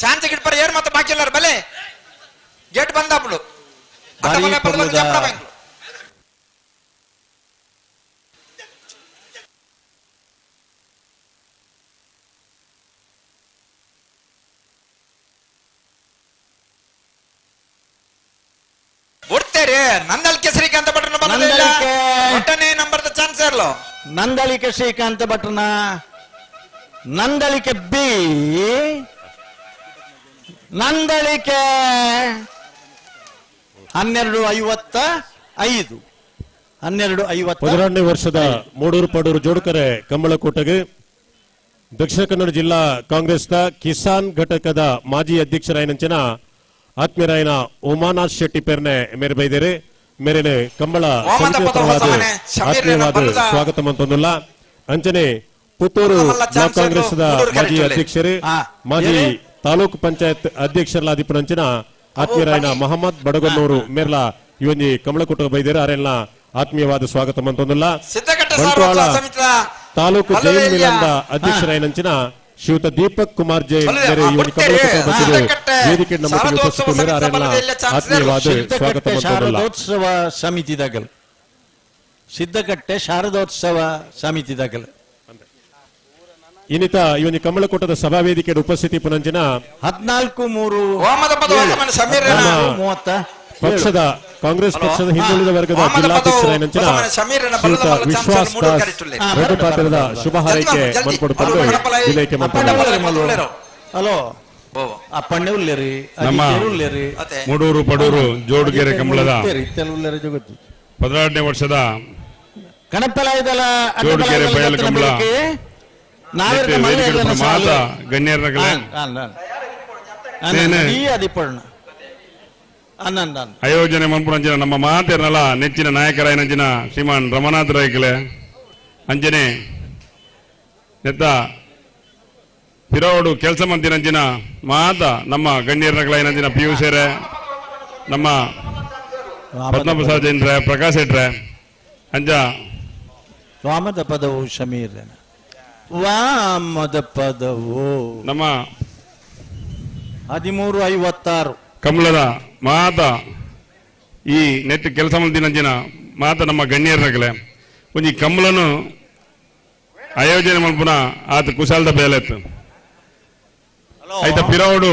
ಚಾನ್ಸ್ ಗಿಡ್ಪರ ಏರ್ ಮತ್ತೆ ಬಾಕಿ ಇಲ್ಲರ ಬಲೆ ಗೇಟ್ ಬಂದ ಅಪ್ಪಳು ಬೇರೆ ನಂದಳಿಕೆ ಶ್ರೀಕಾಂತ ಭಟ್ರನ ಒಟ್ಟನೇ ನಂಬರ್ದ ಚಾನ್ಸ್ ಇರಲು ನಂದಳಿಕೆ ಶ್ರೀಕಾಂತ ಭಟ್ರನ ನಂದಳಿಕೆ ಬಿ ನಂದಳಿಕೆ 12:55 12 ವರ್ಷದ ಮೂಡೂರು ಪಡೂರು ಜೋಡುಕರೆ ಕಂಬಳಕೂಟಗೆ ದಕ್ಷಿಣ ಕನ್ನಡ ಜಿಲ್ಲಾ ಕಾಂಗ್ರೆಸ್ನ ಕಿಸಾನ್ ಘಟಕದ ಮಾಜಿ ಅಧ್ಯಕ್ಷರಾಯನಂಚಿನ ಆತ್ಮೀಯರಾಯನ ಉಮಾನಾಥ್ ಶೆಟ್ಟಿ ಪೇರ್ನೆ ಮೇರೆ ಬೈದೇರೆ ಮೇರೆನೆ ಕಂಬಳ ಆತ್ಮೀಯವಾದ ಸ್ವಾಗತ ಮಂತೊಂದುಲ್ಲ ಅಂಚನೆ ಪುತ್ತೂರು ಬ್ಲಾಕ್ ಕಾಂಗ್ರೆಸ್ದ ಮಾಜಿ ಅಧ್ಯಕ್ಷರೇ ಮಾಜಿ ತಾಲೂಕು ಪಂಚಾಯತ್ ಅಧ್ಯಕ್ಷರಲ್ಲ ದಿಪ್ಪನಂಚಿನ ಆತ್ಮೀಯರಾಯನ ಮಹಮ್ಮದ್ ಬಡಗನ್ನೂರು ಮೇರ್ಲ ಇವೊಂಜಿ ಕಂಬಳಕೂಟ ಬೈದೇರೆ ಅರೆಲ್ಲ ಆತ್ಮೀಯವಾದ ಸ್ವಾಗತ ಮಂತೊಂದುಲ್ಲ ಬಂಟ್ವಾಳ ತಾಲೂಕು ಜೈನ್ ಮಿಲಂದ ಅಧ್ಯಕ್ಷರಾಯನಂಚಿನ ಶ್ರೀಯುತ ದೀಪಕ್ ಕುಮಾರ್ ಜೈನ್ ಬೇರೆ ಇವೊಂಜಿ ಕಂಬಳಕೂಟ ಬಂದಿದೆ ವೇದಿಕೆ ನಮ್ಮೊಟ್ಟಿಗೆ ಉಪಸ್ಥಿತರಿದ್ದಾರೆ ಅರೆಲ್ಲ ಆತ್ಮೀಯವಾದ ಸ್ವಾಗತ ಮಂತೊಂದುಲ್ಲ ಶಾರದೋತ್ಸವ ಸಮಿತಿದಾಗಲ್ ಸಿದ್ದಕಟ್ಟೆ ಶಾರದೋತ್ಸವ ಸಮಿತಿದಾಗಲ್ ಇನ್ನಿತ ಇವೊಂಜಿ ಕಂಬಳಕೂಟದ ಸಭಾ ವೇದಿಕೆಯ ಉಪಸ್ಥಿತಿ ಪುನಂಚಿನ 14/3/30 ಪಕ್ಷದ ಕಾಂಗ್ರೆಸ್ ಪಕ್ಷದ ಹಿಂದುಳಿದ ವರ್ಗದ ಜಿಲ್ಲಾಧ್ಯಕ್ಷರಾಯನಂಚಿನ ಶ್ರೀಯುತ ವಿಶ್ವಾಸ್ ದಾಸ್ ರೆಡ್ಡು ಪಾತ್ರದ ಶುಭ ಹಾರೈಕೆ ಮನ್ಕೊಡುತ್ತಂದು ವಿಲೇಖೆ ಮಾಡ್ತಾರೆ. ಹಲೋ ಅಪ್ಪಣ್ಣೆ ಉಲ್ಲೇರಿ ನಮ್ಮ ಮೂಡೂರು ಪಡೂರು ಜೋಡುಗೆರೆ ಕಂಬಳದ 18ನೇ ವರ್ಷದ ಕಣಪಲಾಯದಲ ಜೋಡುಗೆರೆ ಬಯಲು ಕಂಬಳ ಮಾತಾ ಗಣ್ಯರ ಅಯೋಜನೆ ಮನ್ಪುರಂಚಿನ ನಮ್ಮ ಮಾತೇರ್ನಲ ನೆಚ್ಚಿನ ನಾಯಕರಾಯನಂಚಿನ ಶ್ರೀಮಾನ್ ರಮನಾಥ್ ರೈಕಲೆ ಅಂಜನೆ ನೆತ್ತ ಪಿರೋಡು ಕೆಲಸ ಮಂತಿನಂಚಿನ ಮಾತ ನಮ್ಮ ಗಣ್ಯರ್ನಗಳಾಯನಂಚಿನ ಪಿಯುಷರೇ ನಮ್ಮ ಪದ್ಮಪ್ರಸಾದ್ ಜೈನ್ರೆ ಪ್ರಕಾಶ್ ಹೆಟ್ರೆ ಅಂಜ ವಾಮದ ಪದವು ಶಮೀರ್ ವಾಮದ ಪದವು ನಮ್ಮ 13:56 ಕಮಲದ ಮಾತ ಈ ನೆಟ್ ಕೆಲಸ ಮಂದಿನಂಚಿನ ಮಾತ ನಮ್ಮ ಗಣ್ಯರ್ನಗಲೆ ಒಂಜಿ ಕಮಲನು ಆಯೋಜನೆ ಮಲ್ಪುನ ಆತ ಕುಶಾಲದ ಬೇಲೆತ್ತು ಆಯ್ತ ಪಿರೌಡು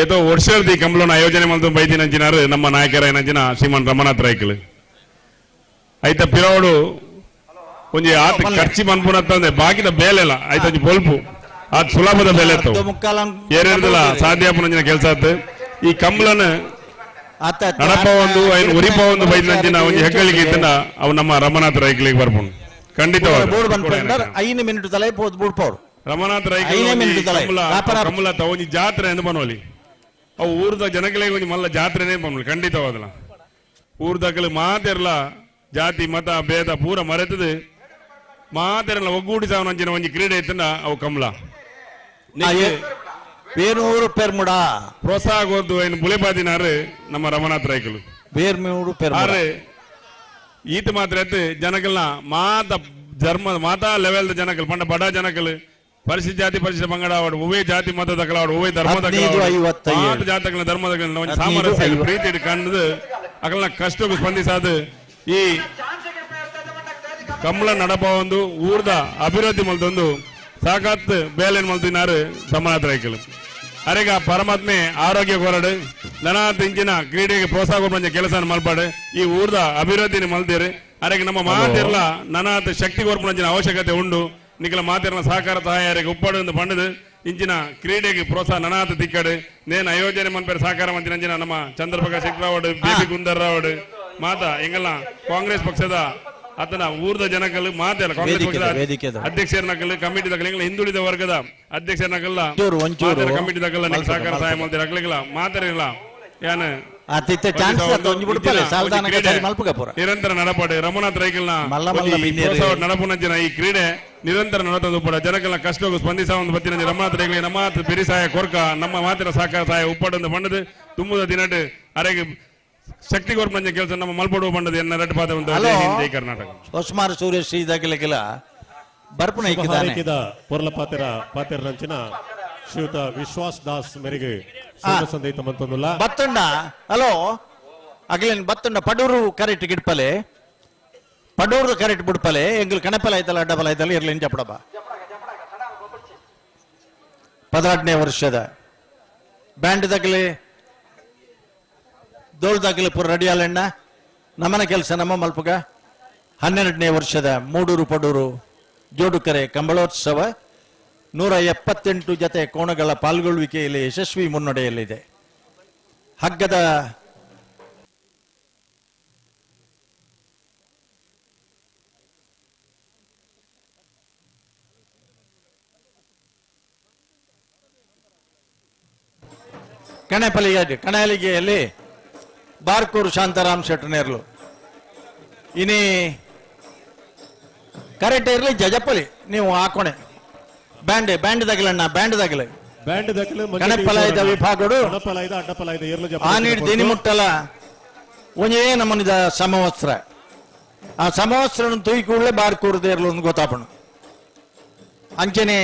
ಏತೋ ವರ್ಷರ್ದಿ ಕಮಲನ ಆಯೋಜನೆ ಮಲ್ತು ಬೈದಿನಂಚಿನಾರು ನಮ್ಮ ನಾಯಕರಾಯನಂಚಿನ ಶ್ರೀಮಾನ್ ರಮನಾಥ್ ರೈಕಲ್ ಆಯ್ತ ಪಿರೌಡು ಒಂಜಿ ಆತ ಖರ್ಚಿ ಮನ್ಪುನ ತಂದೆ ಬಾಕಿದ ಬೇಲೆಲ್ಲ ಆಯ್ತ ಒಂಜಿ ಬೊಲ್ಪು ಆತ ಸುಲಭದ ಬೇಲೆ ಏರಿರ್ದಲ್ಲ ಸಾಧ್ಯ ಪುನಂಚಿನ ಕೆಲಸ ಆತು ಈ ಕಮಲನ ನಡಪ ಒಂದು ಐನು ಉರಿಪ ಒಂದು ಬೈದಿನಂಚಿನ ಒಂಜಿ ಹೆಗ್ಗಳಿಕೆ ಇತ್ತನ ಅವು ನಮ್ಮ ರಮನಾಥ್ ರೈಕಲಿಗೆ ಬರ್ಬೋದು ಖಂಡಿತವಾಗಿ ರಮನಾಥ್ ರೈಕಲ್ ಕಮಲ ಒಂಜಿ ಜಾತ್ರೆ ಎಂದು ಬನ್ನೋಲಿ ಅವು ಊರ್ದ ಜನಗಳಿಗೆ ಒಂಜಿ ಮಲ್ಲ ಜಾತ್ರೆನೇ ಬನ್ನೋಲಿ ಖಂಡಿತವಾದಲ್ಲ ಊರ್ದಕ್ಕಲು ಮಾತೆರ್ಲ ಜಾತಿ ಮತ ಭೇದ ಪೂರ ಮರೆತದು ಮಾತೆರ್ಲ ಒಗ್ಗೂಡಿಸಾವನಂಚಿನ ಒಂಜಿ ಕ್ರೀಡೆ ಇತ್ತನ ಅವು ಕಮಲ ಬೇರ್ಮೂರು ಪೆರ್ಮುಡ ಪ್ರೋತ್ಸಾಹ ಕೊರ್ದು ಐನು ಬುಲೆಪಾದಿನಾರು ನಮ್ಮ ರಮನಾಥ್ ರೈಕಲು ಬೇರ್ಮೂರು ಪೆರ್ಮುಡ ಈತ ಮಾತ್ರ ಎತ್ತು ಜನಗಳನ್ನ ಮಾತ ಧರ್ಮ ಮಾತಾ ಲೆವೆಲ್ ಜನಕಲ್ ಪಂಡ ಬಡ ಜನಕಲ್ ಪರಿಶಿಷ್ಟ ಜಾತಿ ಪರಿಶಿಷ್ಟ ಪಂಗಡ ಆವಾಡು ಒವೇ ಜಾತಿ ಮತದ ಕಲಾವಾಡು ಒವೇ ಧರ್ಮದ ಮಾತ ಜಾತಗಳ ಧರ್ಮದ ಸಾಮರಸ್ಯ ಪ್ರೀತಿ ಕಂಡು ಅಕಲ್ನ ಕಷ್ಟಕ್ಕೆ ಸ್ಪಂದಿಸಾದು ಈ ಕಮಲ ನಡಪ ಒಂದು ಊರ್ದ ಅಭಿವೃದ್ಧಿ ಮಲ್ತೊಂದು ಸಾಕತ್ ಬೇಲೆನ್ ಮಲ್ತಿನಾರು ರಮನಾಥ್ ರೈಕಲ್ ಅರೆಗ ಪರಮಾತ್ಮೆ ಆರೋಗ್ಯ ಕೋರಡು ನನಾತ್ ಇಂಚಿನ ಕ್ರೀಡೆಗೆ ಪ್ರೋತ್ಸಾಹ ಕೊಡುವ ಕೆಲಸ ಮಲ್ಪಾಡು ಈ ಊರ್ದ ಅಭಿವೃದ್ಧಿನ ಮಲ್ತೀರಿ ಅರೆಗೆ ನಮ್ಮ ಮಾತಿರ್ಲ ನನಾತ್ ಶಕ್ತಿ ಕೊರ್ಪುನಂಚಿನ ಅವಶ್ಯಕತೆ ಉಂಡು ನಿಖಲ ಮಾತಿರ್ನ ಸಹಕಾರ ಸಹಾಯರಿಗೆ ಉಪ್ಪಾಡು ಎಂದು ಪಂಡದು ಇಂಚಿನ ಕ್ರೀಡೆಗೆ ಪ್ರೋತ್ಸಾಹ ನನಾತ್ ತಿಕ್ಕಡು ನೇನು ಅಯೋಜನೆ ಮನ್ಪೇರು ಸಹಕಾರ ಮಂತ್ರಿನಂಚಿನ ನಮ್ಮ ಚಂದ್ರಪ್ರಕಾಶ್ ಶೆಟ್ಟರಾವಡು ಬಿಪಿ ಗುಂದರ್ರಾವಡು ಮಾತ ಎಂಗಲ್ಲ ಕಾಂಗ್ರೆಸ್ ಪಕ್ಷದ ಆತನ ಊರ್ದ ಜನಕಲ್ ಮಾತೆಲ್ಲ ಕಾಂಗ್ರೆಸ್ ಪಕ್ಷದ ಅಧ್ಯಕ್ಷರನಕಲ್ ಕಮಿಟಿದಾಗಲ್ಲ ಹಿಂದುಳಿದ ವರ್ಗದ ಅಧ್ಯಕ್ಷರನಕಲ್ಲ ಕಮಿಟಿದಾಗಲ್ಲ ಸಹಕಾರ ಸಹಾಯ ಮಾಡ್ತಾರೆ ಅಗ್ಲಿಗಲ್ಲ ಮಾತಾರಿಲ್ಲ ಯಾನ ನಿರಂತರ ನಡಪಾಡು ರಮನಾಥ್ ರೈಕಲ್ನ ನಡಪುನಂಚಿನ ಈ ಕ್ರೀಡೆ ನಿರಂತರ ನಡತಂದು ಉಪ್ಪಡ ಜನಕಲ್ನ ಕಷ್ಟ ಸ್ಪಂದಿಸ ಒಂದು ಬತ್ತಿನ ರಮನಾಥ್ ರೈಕಲ್ ನಮ್ಮ ಬಿರಿ ಸಹಾಯ ಕೊರ್ಕ ನಮ್ಮ ಮಾತಿನ ಸಹಕಾರ ಸಹಾಯ ಉಪ್ಪಡು ಪಂಡದು ತುಂಬುದ ದಿನಟ್ ಅರೆಗೆ ಶಕ್ತಿ ಕೊರ್ಪಂಚ ಕೆಲಸ ನಮ್ಮ ಮಲ್ಪಡುವ ಬಂಡದ ಎನ್ನ ರೆಡ್ ಪಾದ ಜೈ ಕರ್ನಾಟಕ ಒಸ್ಮಾರ್ ಸೂರ್ಯ ಶ್ರೀದಾಗಲಿಗೆಲ್ಲ ಬರ್ಪುಣ ಪೊರ್ಲ ಪಾತೆರ ನಂಚಿನ ಶ್ರೀಯುತ ವಿಶ್ವಾಸ್ ದಾಸ್ ಮೇರೆಗೆ ಸಂದೇಶ ಮಂತೊಂದುಲ್ಲ ಬತ್ತುಂಡ hello ಅಗಲೇನ್ ಬತ್ತುಂಡ Padur correct ಗಿಡ್ಪಲೆ Padur correct ಬಿಡ್ಪಲೆ ಎಂಗ್ಲು ಕಣಪಲ ಆಯ್ತಲ್ಲ ಅಡ್ಡಬಲ ಆಯ್ತಲ್ಲ ಇರ್ಲೇನ್ ಚಪ್ಪಡಪ್ಪ 18ನೇ ವರ್ಷದ ಬ್ಯಾಂಡ್ ದಗಲೆ ದೋಳ್ದಾಗಲಿ ಪುರ ರೆಡಿ ಅಲ್ಲಣ್ಣ ನಮ್ಮನ ಕೆಲಸ ನಮ್ಮ ಮಲ್ಪಗ 12ನೇ ವರ್ಷದ ಮೂಡೂರು ಪಡೂರು ಜೋಡುಕರೆ ಕಂಬಳೋತ್ಸವ 178 ಜತೆ ಕೋಣಗಳ ಪಾಲ್ಗೊಳ್ಳುವಿಕೆಯಲ್ಲಿ ಯಶಸ್ವಿ ಮುನ್ನಡೆಯಲ್ಲಿದೆ. ಹಗ್ಗದ ಕಣಲಿಗೆಯಲ್ಲಿ ಬಾರ್ಕೂರು ಶಾಂತಾರಾಮ್ ಶೆಟ್ಟನೇರ್ಲು ಇನಿ ಕರೆಕ್ಟ್ ಇರ್ಲಿ ಜಜಪ್ಪಲಿ ನೀವು ಹಾಕೋಣೆ ಬ್ಯಾಂಡ್ ತಗಲಣ್ಣ ಬ್ಯಾಂಡ್ ತಗಲ ಕಣಪಲಾಯದ ವಿಭಾಗಡು ಆನೀಡ್ ದಿನಿಮುಟ್ಟಲ ಒಂಜೇ ನಮನಿದ ಸಮವಸ್ತ್ರ ಆ ಸಮವಸ್ತ್ರ ತೂಯಿಕೂಡಲೇ ಬಾರ್ಕೂರು ದೇರ್ಲು ಒಂದು ಗೊತ್ತಾಪಣ ಅಂಚನೆ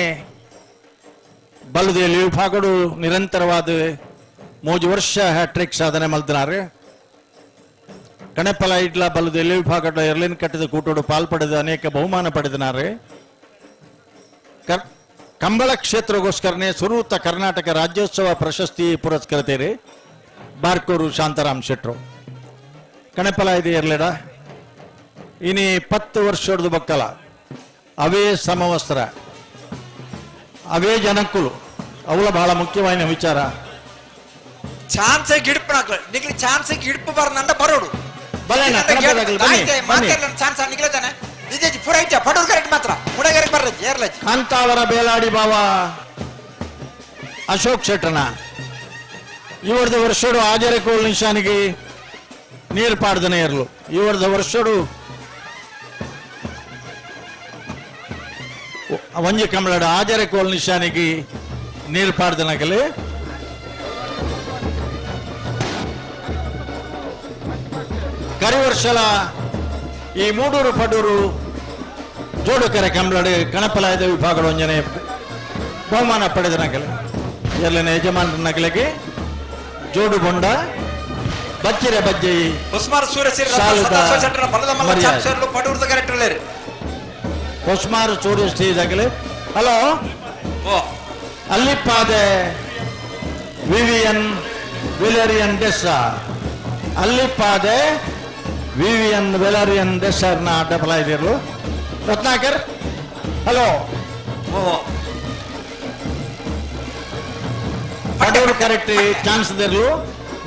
ಬಲುದೇಲಿ ವಿಭಾಗಡು ನಿರಂತರವಾದ 3 ವರ್ಷ ಹ್ಯಾಟ್ರಿಕ್ ಸಾಧನೆ ಮಲ್ತಿನಾರು. ಕಣಪಲ ಇಡ್ಲ ಬಲುದೇಲಿ ವಿಭಾಗದ ಎರ್ಲಿನ್ ಕಟ್ಟಿದ ಕೂಟೋಡು ಪಾಲ್ಪಡೆದು ಅನೇಕ ಬಹುಮಾನ ಪಡೆದಿನಾರು. ಕಂಬಳ ಕ್ಷೇತ್ರಗೋಸ್ಕರನೇ ಸುರೂತ ಕರ್ನಾಟಕ ರಾಜ್ಯೋತ್ಸವ ಪ್ರಶಸ್ತಿ ಪುರಸ್ಕೃತೇರಿ ಬಾರ್ಕೂರು ಶಾಂತಾರಾಮ್ ಶೆಟ್ರು ಕಣಪಲ ಇದೆ ಎರ್ಲೆಡ ಇನಿ 10 ವರ್ಷದ ಬಕ್ಕಲ ಅವೇ ಸಮವಸ್ತ್ರ ಅವೇ ಜನಕ್ಕುಲು ಅವಳ ಬಹಳ ಮುಖ್ಯವಾದ ವಿಚಾರ. ಚಾನ್ಸ್ ಗಿಡ್ಪು ನಿಗ್ಲಿ ಚಾನ್ಸ್ ಗಿಡ್ಪು ಬರ್ನಂದ ಬರೋಡು ಚಾನ್ಸ್ ನಿಗ್ಲತಾನೆ ನಿಜ ಪೂರ ಐತೆ ಪಡೋರು ಕರೆಕ್ಟ್ ಮಾತ್ರ ಮುಡಗರಿಗೆ ಬರ್ರಜಿ ಏರ್ಲಜಿ ಕಾಂತಾವರ ಬೇಲಾಡಿ ಬಾವ ಅಶೋಕ್ ಶೆಟ್ಟನ ಇವರದ ವರ್ಷಡು ಆಜರೆಕೋಲ್ ನಿಶಾನಿಗೆ ನೀರು ಪಾಡ್ದನೆ ಇರ್ಲು ಇವರದ ವರ್ಷಡು ಒಂಜಿ ಕಂಬಳಡ ಆಜರೆಕೋಲ್ ನಿಶಾನಿಗೆ ನೀರು ಪಾಡ್ದನಗಲಿ ಕರಿವರ್ಷಲ ಈ ಮೂಡೂರು ಪಡೂರು ಜೋಡುಕರೆ ಕಂಬಳಡು ಕಣಪಲಾಯದ ವಿಭಾಗದ ಒಂಜನೆ ಬಹುಮಾನ ಪಡೆದ ನಗಲೆ ಎಲ್ಲಿನ ಯಜಮಾನರ ನಗಲೆಗೆ ಜೋಡು ಬೊಂಡ ಬಚ್ಚಿರೆ ಬಜ್ಜಿ ಹೊಸ್ಮಾರು ಸೂರ್ಯಶ್ರೀ ದಗಲೆ ಹಲೋ ಅಲ್ಲಿಪ್ಪಾದೆ ವಿವಿಯನ್ ವಿಲೇರಿಯನ್ ಡೆಸ್ಸ ಅಲ್ಲಿಪ್ಪಾದೆ ವಿವಿಯನ್ ವೆಲರಿಯನ್ ಡೆಸರ್ನ ಅಡ್ಡಫಲ ಇದಿರ್ಲು ರತ್ನಾಕರ್ ಹಲೋ ಪಡೂರು ಕರೆಕ್ಟಿ ಚಾನ್ಸ್ ಇದಿರ್ಲು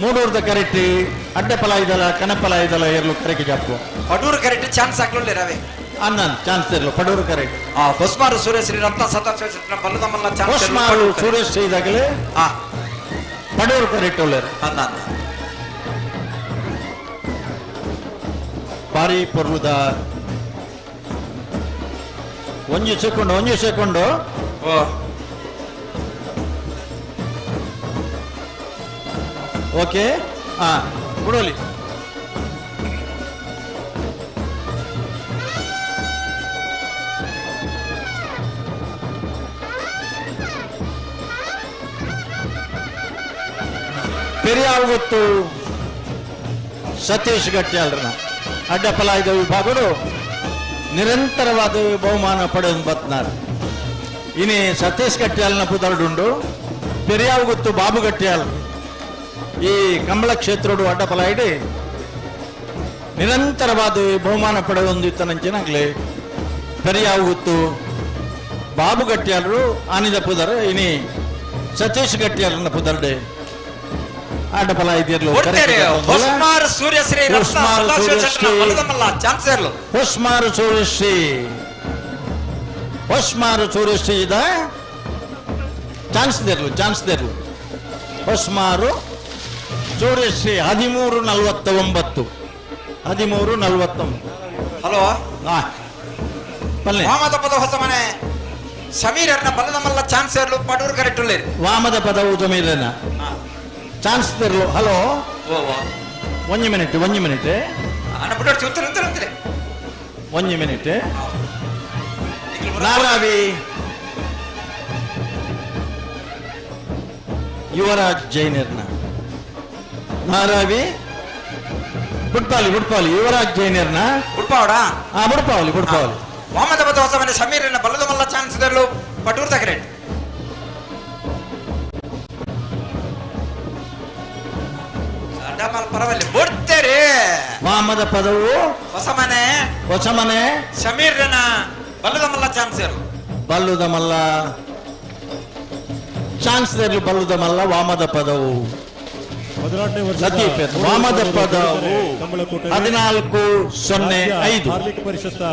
ಮೂಡೂರ್ದ ಕರೆಕ್ಟಿ ಅಡ್ಡಫಲ ಇದಲ್ಲ ಕಣಫಲ ಇದಲ್ಲ ಇರ್ಲು ಕರೆಕ್ಟ್ ಜಾಪು ಪಡೂರು ಕರೆಕ್ಟ್ ಚಾನ್ಸ್ ಹಾಕ್ಲೇ ರವೆ ಅನ್ನನ್ ಚಾನ್ಸ್ ಇರ್ಲು ಪಡೂರು ಕರೆಕ್ಟ್ ಹೊಸ್ಮಾರು ಸೂರ್ಯಶ್ರೀ ರತ್ನ ಸತ ಬಲ್ಲದಮಲ್ಲ ಚಾನ್ಸ್ ಹೊಸ್ಮಾರು ಸೂರ್ಯಶ್ರೀ ಇದಾಗಲೇ ಪಡೂರು ಕರೆಕ್ಟ್ ಒಳ್ಳೆರು ಅನ್ನ ಭಾರಿ ಪೊರ್ಲುದ ಒಂಜು ಸೆಕೆಂಡು ಓಕೆ ಬಿಡೋಲಿ ಪೆರಿಯಾವತ್ತು ಸತೀಶ್ ಗಟ್ಯಾಲ್ರನ ಅಡ್ಡಫಲಾಯದ ವಿಭಾಗರು ನಿರಂತರವಾದ ಬಹುಮಾನ ಪಡೆದು ಬತ್ನಾರು ಇನಿ ಸತೀಶ್ ಗಟ್ಯಾಲ್ನ ಪುದರ್ಡುಂಡು ಪೆರಿಯಾವ್ ಗೊತ್ತು ಬಾಬು ಗಟ್ಯಾಲ್ ಈ ಕಂಬಳ ಕ್ಷೇತ್ರಡು ಅಡ್ಡಫಲಾಯಿಡಿ ನಿರಂತರವಾದ ಬಹುಮಾನ ಪಡೆದೊಂದಿತ್ತನಂಚಿನಾಗ್ಲಿ ಪೆರಿಯಾವ್ ಗೊತ್ತು ಬಾಬು ಗಟ್ಯಾಲರು ಆನಿದ ಪುದರ್ ಇನಿ ಸತೀಶ್ ಗಟ್ಯಾಲ್ನ ಪುದರ್ಡೆ ಆಟಫಲ ಇದಿರ್ಲು ಹೊಸ್ಮಾರು ಸೂರ್ಯಶ್ರೀ ಹೊಸ್ಮಾರು ಸೂರ್ಯಶ್ರೀ ಇದ ಚಾನ್ಸ್ ಇದಿರ್ಲು ಹೊಸ್ಮಾರು ಸೂರ್ಯಶ್ರೀ 1349 ಹಲೋ ವಾಮದ ಪದ ಹೊಸ ಮನೆ ಸಮೀರನ್ನ ಬಲ್ಲದ ಮಲ್ಲ ಚಾನ್ಸ್ ಇರ್ಲು ಪಡೂರು ಕರೆಕ್ಟ್ ಉಳ್ಳೇರಿ ವಾಮದ ಪದವು ಸಮೀರನ ಚಾನ್ಸ್ ಇರ್ಲು ಹಲೋ ಒಂದು ಮಿನಿಟ್ ನಾರಾವಿ ಯುವರಾಜ್ ಜೈನರ್ನ ನಾರಾವಿ ಬುಡ್ಪಾಲಿ ಯುವರಾಜ್ ಜೈನರ್ನ ಬುಡ್ಪಾವಳಿ ವಾಮದ ಪದ ಹೊಸ ಮನೆ ಸಮೀರನ್ನ ಬಲ್ಲದ ಮಲ್ಲ ಚಾನ್ಸ್ ಇರ್ಲು ಪಡೂರು ಕರೆಕ್ಟ್ ಪರವಾಗಿಲ್ಲ ವಾಮದ ಪದವು ಹೊಸಮನೆ ಹೊಸಮನೆ ಶಮೀರ್ನ ಬಲ್ಲದ ಮಲ್ಲ ಚಾನ್ಸರ್ ಬಲ್ಲುದ ಮಲ್ಲ ಚಾನ್ಸ್ಲರ್ ಬಲ್ಲುದ ಮಲ್ಲ ವಾಮದ ಪದವು ಲತೀಫ್ ವಾಮದ ಪದವು 14-05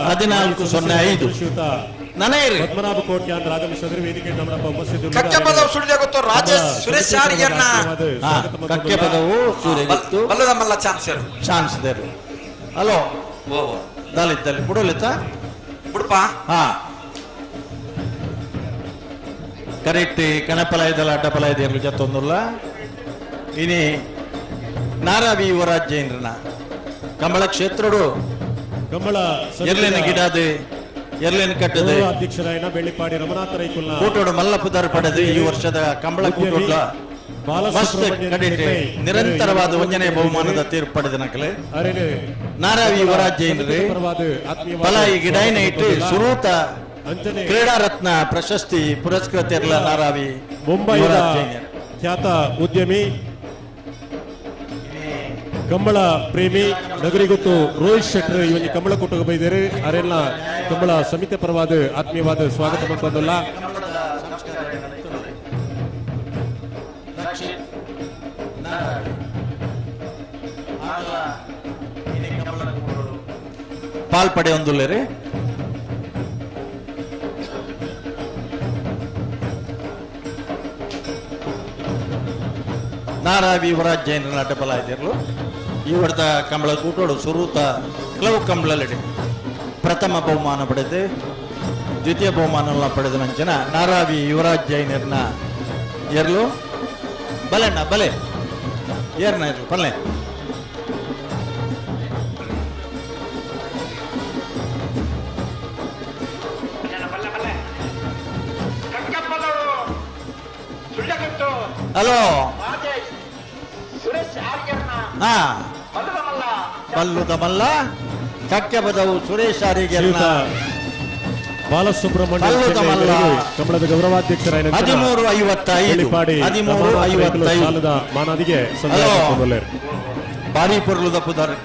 14-05 ನನಯರು ಪದ್ಮನಾಭ ಕೋಟ್ಯ ಅಂತ ಆಗಮಿಸಿದ್ರೆ ವೇದಿಕೆ ನಮ್ಮ ಉಪಸ್ಥಿತಿ ಕಕ್ಕೆ ಪದವು ಸುಳಿದ ಗೊತ್ತು ರಾಜೇಶ್ ಸುರೇಶ್ ಯಾರಿಯನ್ನ ಕಕ್ಕೆ ಪದವು ಸೂರ್ಯಗಿತ್ತು ಬಲ್ಲದ ಮಲ್ಲ ಚಾನ್ಸರ್ ಚಾನ್ಸ್ಲರ್ ಹಲೋ ಓ ದಲಿತಲ್ಲಿ ಬಿಡೋಲಿತ್ತ ಬಿಡಪ್ಪ ಹಾ ಕರೆಕ್ಟ್ ಕಣಪಲಾಯದಲ್ಲ ಅಡ್ಡಪಲಾಯದ ಜತ್ತೊಂದುಲ್ಲ ಇನಿ ನಾರಾವಿ ಯುವರಾಜ್ಯೇಂದ್ರನ ಕಂಬಳ ಕ್ಷೇತ್ರಡು ಕಂಬಳ ಎರ್ಲೇನ ಗಿಡದ ಎರ್ಲೇನ ಕಟ್ಟದ ಅಧ್ಯಕ್ಷರಾಯನ ಬೆಳ್ಳಿಪಾಡಿ ರಮನಾಥ ರೈಕುಲ್ನ ಕೂಟೋಡು ಮಲ್ಲಪುದಾರ್ ಪಡೆದು ಈ ವರ್ಷದ ಕಂಬಳ ಕೂಟೋಡ್ಲ ಮಸ್ತ್ ಕಡಿಟ್ ನಿರಂತರವಾದ 1ನೇ ಬಹುಮಾನದ ತೀರ್ಪು ಪಡೆದ ನಕಲೆ ನಾರಾವಿ ಯುವರಾಜ್ಯೇಂದ್ರ ಪಲಾಯಿ ಗಿಡಾಯಿನ ಇಟ್ಟು ಸುರೂತ ಕ್ರೀಡಾ ರತ್ನ ಪ್ರಶಸ್ತಿ ಪುರಸ್ಕೃತ ನಾರಾವಿ ಮುಂಬೈ ಖ್ಯಾತ ಉದ್ಯಮಿ ಕಂಬಳ ಪ್ರೇಮಿ ನಗರಿಗೊತ್ತು ರೋಹಿತ್ ಶೆಟ್ಟರ್ ಇವನಿಗೆ ಕಂಬಳ ಕೊಟ್ಟು ಬೈದೇರು ಅರೆಲ್ಲ ಕಂಬಳ ಸಮಿತಿ ಪರವಾದ ಆತ್ಮೀಯವಾದ ಸ್ವಾಗತ ಮಾಡ್ಕೊಂಡಲ್ಲ ಪಾಲ್ಪಡೆ ಒಂದುಲ್ಲೇರಿ ನಾರಾವಿ ಯುವರಾಜ್ಯೇಂದ್ರ ಅಡ್ಡಬಲ ಇದ್ದಿರಲು ಈ ವರ್ಷದ ಕಂಬಳ ಕೂಟೋಡು ಸುರೂತ ಕೆಲವು ಕಂಬಳಲ್ಲಿ ಪ್ರಥಮ ಬಹುಮಾನ ಪಡೆದು ದ್ವಿತೀಯ ಬಹುಮಾನ ಪಡೆದ ನಂಚನ ನಾರಾವಿ ಯುವರಾಜ್ಯೇಂದ್ರನ ಏರ್ಲು ಬಲೆಣ್ಣ ಬಲೆ ಏರ್ನ ಇರ್ಲು ಪಲ್ಲೆ ಹಲೋ ಹಾ ಬಲ್ಲುದ ಮಲ್ಲ ಕಕ್ಕೆ ಬದವು ಸುರೇಶ್ ಆರಿಗೆರ್ನ ಬಾಲಸುಬ್ರಹ್ಮಣ್ಯ ಕಂಬಳದ ಗೌರವಾಧ್ಯಕ್ಷರಾಯ 13:55 ಮಾನದಿಗೆ ಭಾರಿ ಪುರ್ಲುದ ಪುದರ್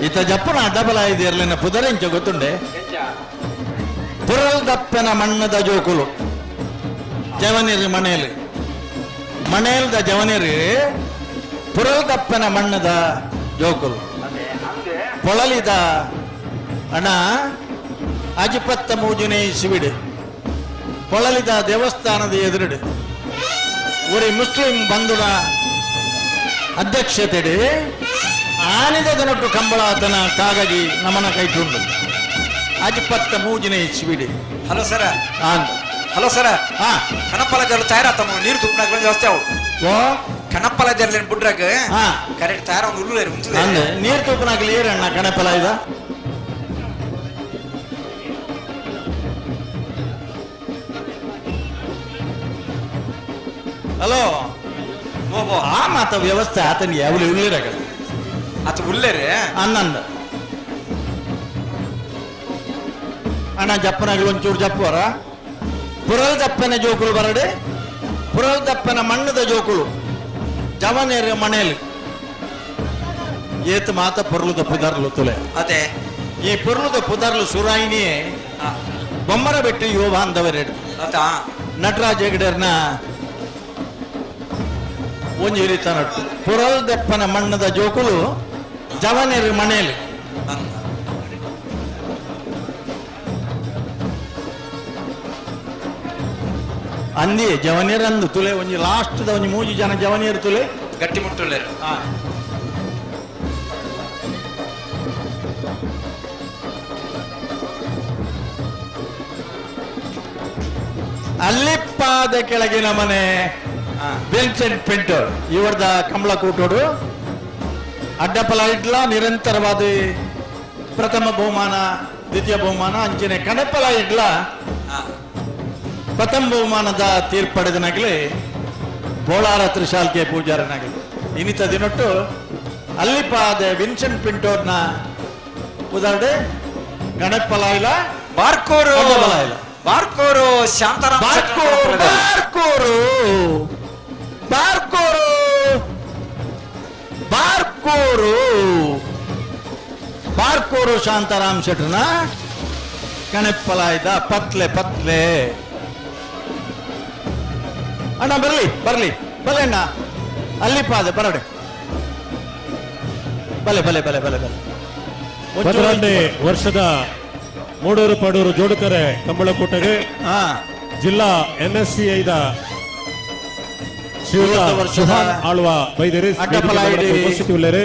ಇತ ಜಪ್ಪನ ಅಡ್ಡಬಲ ಇದೆ ಇರ್ಲಿನ ಪುದರೆಂಚ ಗೊತ್ತುಂಡೆ ಪುರಲ್ ದಪ್ಪನ ಮಣ್ಣದ ಜೋಕುಲು ಜವನಿರಿ ಮನೆಯಲ್ಲಿ ಮನೆಯಲ್ದ ಜವನಿರಿ ಪುರಲ್ ದಪ್ಪನ ಮಣ್ಣದ ಜೋಕುಲು ಪೊಳಲಿದ ಅಣ ಅಜಿಪತ್ತ ಮೂಜನೆ ಶಿವಿಡು ಪೊಳಲಿದ ದೇವಸ್ಥಾನದ ಎದುರುಡು ஒரு ಮುಸ್ಲಿಂ ಬಂಧುನ ಅಧ್ಯಕ್ಷತೆಡೆ ಆನಿದ ದನಟ್ಟು ಕಂಬಳ ಆತನ ಕಾಗಜಿ ನಮನ ಕೈಟುಂಡು ಅಜಿಪತ್ತ ಮೂಜನೆ ಶಿವಿಡು ಹಲೋ ಸರ ಆನ್ ಹಲೋ ಸರ ಹಾ ಕಣಪ್ಪಲ ಜರ್ಲು ತಯಾರಾತಮ್ಮ ನೀರು ತುಪ್ಪನಾಗ ವ್ಯವಸ್ಥೆ ಅವು ಓ ಕಣಪ್ಪಲ ಜರ್ಲೇನ್ ಬುಡ್ರಾಗ ಹಾ ಕರೆಕ್ಟ್ ತಯಾರ ಒಂದು ಉಳ್ಳುಲೇರು ಅಂದೆ ನೀರು ತುಪ್ಪನಾಗಲಿ ಏರಣ್ಣ ಕಣಪಲ ಇದ ಹಲೋ ಆ ಮಾತ ವ್ಯವಸ್ಥೆ ಆತನಿಗೆ ಯಾವಲಿ ಉಳ್ಳಿರಾಗ ಆತ ಉಳ್ಳೇರಿ ಅನ್ನಂದ ಅಣ್ಣ ಜಪ್ಪನಾಗಲಿ ಒಂಚೂರು ಜಪ್ಪುವರ ಪುರಲ್ ದಪ್ಪನ ಜೋಕುಳು ಬರಡೆ ಪುರಲ್ ದಪ್ಪನ ಮಣ್ಣದ ಜೋಕುಳು ಜವನೇರ ಮನೆಯಲ್ಲಿ ಏತ್ ಮಾತ ಪುರ್ಲುದ ಪುದರ್ಲು ತುಲೆ ಅದೇ ಈ ಪುರ್ಲುದ ಪುದರ್ಲು ಸುರಾಯಿನಿಯೇ ಬೊಮ್ಮರ ಬೆಟ್ಟು ಯುವ ಬಾಂಧವರೆಡು ನಟರಾಜ ಹೆಗಡೆರ್ನ ಒಂಜಿ ರೀತ ನಟ್ಟು ಪುರಲ್ ದಪ್ಪನ ಮಣ್ಣದ ಜೋಕುಲು ಜವನೇರ ಮನೆಯಲ್ಲಿ ಅಂದಿ ಜವನಿಯರಂದು ತುಲೆ ಒಂಜಿ ಲಾಸ್ಟ್ ಒಂಜಿ 3 ಜನ ಜವನಿಯರು ತುಲೆ ಗಟ್ಟಿ ಮುಟ್ಟುಳ್ಳೇರು ಅಲ್ಲಿಪ್ಪಾದ ಕೆಳಗಿನ ಮನೆ ವಿನ್ಸೆಂಟ್ ಪಿಂಟರ್ ಇವರದ ಕಂಬಳ ಕೂಟೋಡು ಅಡ್ಡಪಲ ಇಡ್ಲ ನಿರಂತರವಾದ ಪ್ರಥಮ ಬಹುಮಾನ ದ್ವಿತೀಯ ಬಹುಮಾನ ಅಂಚನೆ ಕಣಪಲ ಇಡ್ಲ ಪ್ರಥಮ ಬಹುಮಾನದ ತೀರ್ಪಡೆದನಾಗಲಿ ಬೋಳಾರ ತ್ರಿಶಾಲ್ಕೆ ಪೂಜಾರನಾಗಲಿ ಇನ್ನಿತ ದಿನೊಟ್ಟು ಅಲ್ಲಿಪಾದ ವಿನ್ಸೆಂಟ್ ಪಿಂಟೋರ್ನ ಉದಾಹರಣೆ ಗಣಪಲ ಇಲ್ಲ ಬಾರ್ಕೋರು ಇಲ್ಲ ಬಾರ್ಕೋರು ಶಾಂತಾರಾಮ್ ಬಾರ್ಕೋರು ಬಾರ್ಕೋರು ಬಾರ್ಕೋರು ಬಾರ್ಕೋರು ಶಾಂತಾರಾಮ್ ಶೆಟ್ರನ ಕಣೆಪ್ಪಲಾಯ್ದ ಪತ್ಲೆ ಪತ್ಲೆ ಅಣ್ಣ ಬರ್ಲಿ ಬರ್ಲಿ ಬಲೆ ಅಣ್ಣ ಅಲ್ಲಿ ಪಾದೆ ಬರಡೆ ಬಲೆ ಬಲೆ ಬಲೆ ಬಲೆ ಬಲೆ 12ನೇ ವರ್ಷದ ಮೂಡೂರು ಪಡೂರು ಜೋಡುಕರೆ ಕಂಬಳಕೂಟಗೆ ಜಿಲ್ಲಾ NSCIದ ಸುಹಾನ್ ಆಳ್ವ ಬೈದೇರಿ ಉಪಸ್ಥಿತಿ ಉಳ್ಳೇರು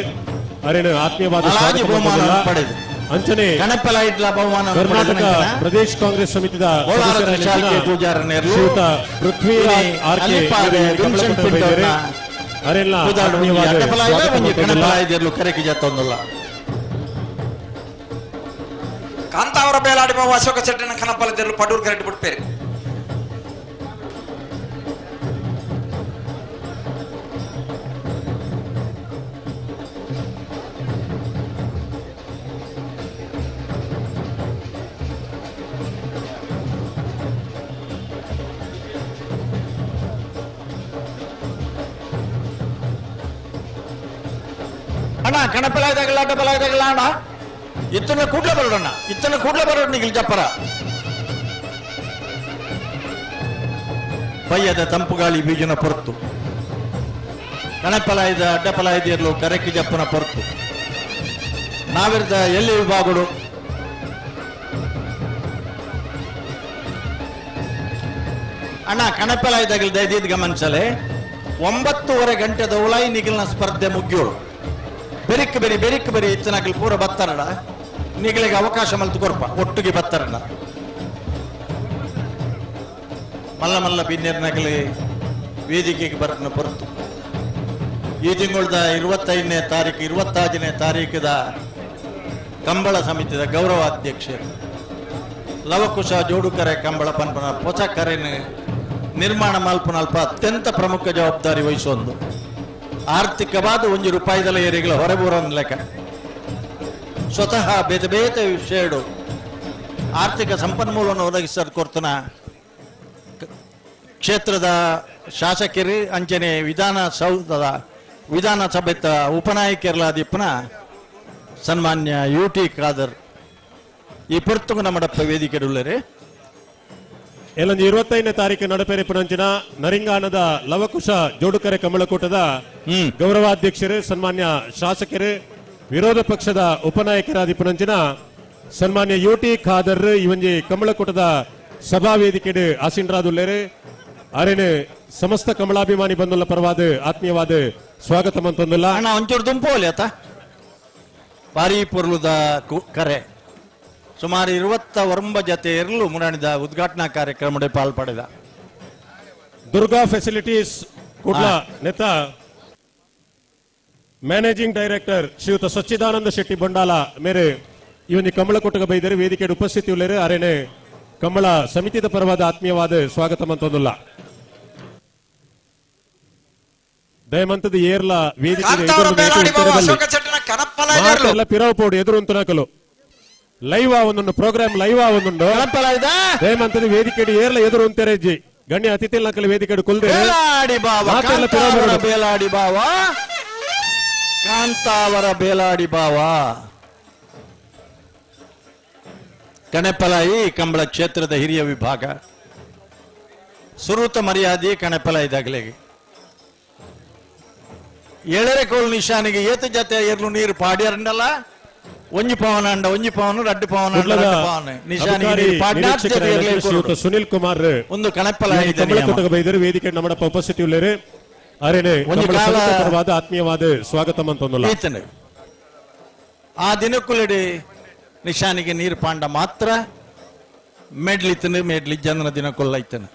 ಅರೇನು ಆತ್ಮೀಯವಾದ ಅಂಚನೆ ಕರ್ನಾಟಕ ಪ್ರದೇಶ ಕಾಂಗ್ರೆಸ್ ಸಮಿತಿದ ಶ್ರೀಯುತ ಪೃಥ್ವಿರಾಜ್ ಆರ್ಕೆ ಅರೆಲ್ಲ ಕಾಂತಾವರ ಬೇಲಾಡಿ ಬಾಬು ಅಶೋಕ ಚಟ್ಟನ ಕನಪಲದಿರಲು ಪಡೂರು ಕರೆಕ್ಟ್ ಬಿಡ್ಪೇರಿ ಅಣ್ಣ ಕಣಪಲಾಯ್ದಾಗಲ್ಲ ಅಡ್ಡಪಲಾಯ್ದಾಗಲ್ಲ ಅಣ್ಣ ಇತ್ತನ ಕೂಡ್ಲೆ ಬರೋಣ ಇತ್ತನ ಕೂಡ್ಲೆ ಬರೋಣ ನಿಗಿಲ್ ಜಪ್ಪರ ಬಯ್ಯದ ತಂಪು ಗಾಳಿ ಬೀಜನ ಪೊರ್ತು ಕಣಪಲಾಯ್ದ ಅಡ್ಡಪಲಾಯ್ದಿರ್ಲು ಕರೆಕಿ ಜಪ್ಪನ ಪೊರ್ತು ನಾವಿರ್ದ ಎಲ್ಲಿ ವಿಭಾಗಗಳು ಅಣ್ಣ ಕಣಪಲಾಯ್ದಾಗಲ್ ದಯದಿದ್ ಗಮನಿಸಲೆ 9:30 ಗಂಟೆದ ಉಳಾಯಿ ನಿಗಿಲ್ನ ಸ್ಪರ್ಧೆ ಮುಗಿಯೋಳು ಬೆರಿಕ್ ಬೆರಿ ಇತ್ತನಾಗಲಿ ಪೂರ ಬತ್ತಾರಡ ನಿಗಳಿಗೆ ಅವಕಾಶ ಮಲ್ತು ಕೊರ್ಪ ಒಟ್ಟಿಗೆ ಬತ್ತಾರಡ ಮಲ್ಲ ಮಲ್ಲ ಬಿನ್ನೇರ್ನಾಗಲಿ ವೇದಿಕೆಗೆ ಬರನ ಹೊರತು ಈ ತಿಂಗಳದ 25ನೇ ತಾರೀಕು 26ನೇ ತಾರೀಕದ ಕಂಬಳ ಸಮಿತಿಯ ಗೌರವಾಧ್ಯಕ್ಷರು ಲವಕುಶ ಜೋಡುಕರೆ ಕಂಬಳ ಪನ್ಪನ ಹೊಸ ಕರೆನ ನಿರ್ಮಾಣ ಮಲ್ಪನಲ್ಪ ಅತ್ಯಂತ ಪ್ರಮುಖ ಜವಾಬ್ದಾರಿ ವಹಿಸೊಂದು ಆರ್ಥಿಕವಾದ ₹1 ಏರಿಗಳ ಹೊರಬೂರನ್ ಲೆಕ್ಕ ಸ್ವತಃ ಬೇತೆ ಬೇತೆ ವಿಷಯಗಳು ಆರ್ಥಿಕ ಸಂಪನ್ಮೂಲವನ್ನು ಒದಗಿಸಲು ಕೊರ್ತನ ಕ್ಷೇತ್ರದ ಶಾಸಕರು ಅಂಚನೆ ವಿಧಾನಸಭೆತ ಉಪನಾಯಕರಲಾದಿಪ್ಪನ ಸನ್ಮಾನ್ಯ UT ಖಾದರ್ ಈ ಪೊರ್ತುಗು ನಮ್ಮಡಪ್ಪ ವೇದಿಕೆ ಉಳ್ಳರೆ ಎಲ್ಲೊಂದು 25ನೇ ತಾರೀಕು ನಡಪೇರಿಪುನಂಚಿನ ನರಿಂಗಾನದ ಲವಕುಶ ಜೋಡುಕರೆ ಕಮಲಕೂಟದ ಗೌರವಾಧ್ಯಕ್ಷರು ಸನ್ಮಾನ್ಯ ಶಾಸಕರು ವಿರೋಧ ಪಕ್ಷದ ಉಪನಾಯಕರಾದಿಪುನಂಚಿನ ಸನ್ಮಾನ್ಯ UT ಖಾದರ್ ಇವೊಂಜಿ ಕಮಲಕೂಟದ ಸಭಾ ವೇದಿಕೆ ಆಸೀನರಾದುಲ್ಲೇರು ಅರೇನು ಸಮಸ್ತ ಕಮಲಾಭಿಮಾನಿ ಬಂದುಲ್ಲ ಪರವಾದ ಆತ್ಮೀಯವಾದ ಸ್ವಾಗತ ಮಂತೊಂದುಲ್ಲ ಅಣ್ಣ ಒಂಚೂರು ದುಂಪೋಲಿ ಆತ ಪಾರಿ ಪೊರ್ಲುದ ಕರೆ ಸುಮಾರು 29 ಜತೆ ಇರಲು ಮುನ್ನಡೆದ ಉದ್ಘಾಟನಾ ಕಾರ್ಯಕ್ರಮದಲ್ಲಿ ಪಾಲ್ಪಡೆದ ದುರ್ಗಾ ಫೆಸಿಲಿಟೀಸ್ ಕುಡ್ಲ ನೆತ ಮ್ಯಾನೇಜಿಂಗ್ ಡೈರೆಕ್ಟರ್ ಶ್ರೀಯುತ ಸಚ್ಚಿದಾನಂದ ಶೆಟ್ಟಿ ಬಂಡಾಲ ಮೇರೆ ಈ ಒಂದು ಕಮಲಕೂಟಗ ಬೈದರೆ ವೇದಿಕೆ ಉಪಸ್ಥಿತಿ ಉಳ್ಳೇರು ಅರೇನೆ ಕಮಲ ಸಮಿತಿದ ಪರವಾದ ಆತ್ಮೀಯವಾದ ಸ್ವಾಗತ ಮಂತೊಂದುಲ್ಲ ದಯಮಂತದ ಏರ್ಲ ವೇದಿಕೆ ಪಿರವು ಪೋಡು ಎದುರು ಅಂತನಕಲು ಲೈವ್ ಒಂದೊಂದು ಪ್ರೋಗ್ರಾಮ್ ಲೈವ್ ಒಂದುಂಡು ದಯಮಂತದ ವೇದಿಕೆ ಏರ್ಲ ಎದುರು ಅಂತೆರೆಜ್ಜಿ ಗಣ್ಯ ಅತಿಥಿ ನಕಲು ವೇದಿಕೆ ಕುಲ್ದೆ ಬೇಲಾಡಿ ಬಾವ ಕಾಂತಾವರ ಬೇಲಾಡಿ ಬಾವ ಕಣೆಪಲಾಯಿ ಕಂಬಳ ಕ್ಷೇತ್ರದ ಹಿರಿಯ ವಿಭಾಗ ಸುರೂತ ಮರ್ಯಾದೆ ಕಣೆಪಲಾಯಿದಾಗಲಿಗೆ ಏಳರೆ ಕೋಲ್ ನಿಶಾನಿಗೆ ಏತ ಜತೆ ಎರ್ಲು ನೀರು ಪಾಡ್ಯಾರಂಡಲ್ಲ ಒಂಜಿ ಪವನ ಅಂಡ ಒಂಜಿ ಪವನ ರಡ್ಡು ಪವನ ಶ್ರೀಯುತ ಸುನಿಲ್ ಕುಮಾರ್ ಒಂದು ಕಣೆಪಲಾಯಿ ಬೈದರು ವೇದಿಕೆ ನಮ್ಮಡಪ್ಪ ಉಪಸ್ಥಿತಿ ಉಳ್ಳೇರು ಅರೇನೆ ಪರವಾದ ಆತ್ಮೀಯವಾದ ಸ್ವಾಗತ ಮಂತೊಂದುಲ್ಲ ಆ ದಿನಕ್ಕುಲೆಡಿ ನಿಶಾನಿಗೆ ನೀರು ಪಾಂಡ ಮಾತ್ರ ಮೆಡ್ಲಿತನು ಮೆಡ್ಲಿ ಜನರ ದಿನಕ್ಕೊಲ್ಲೈತನು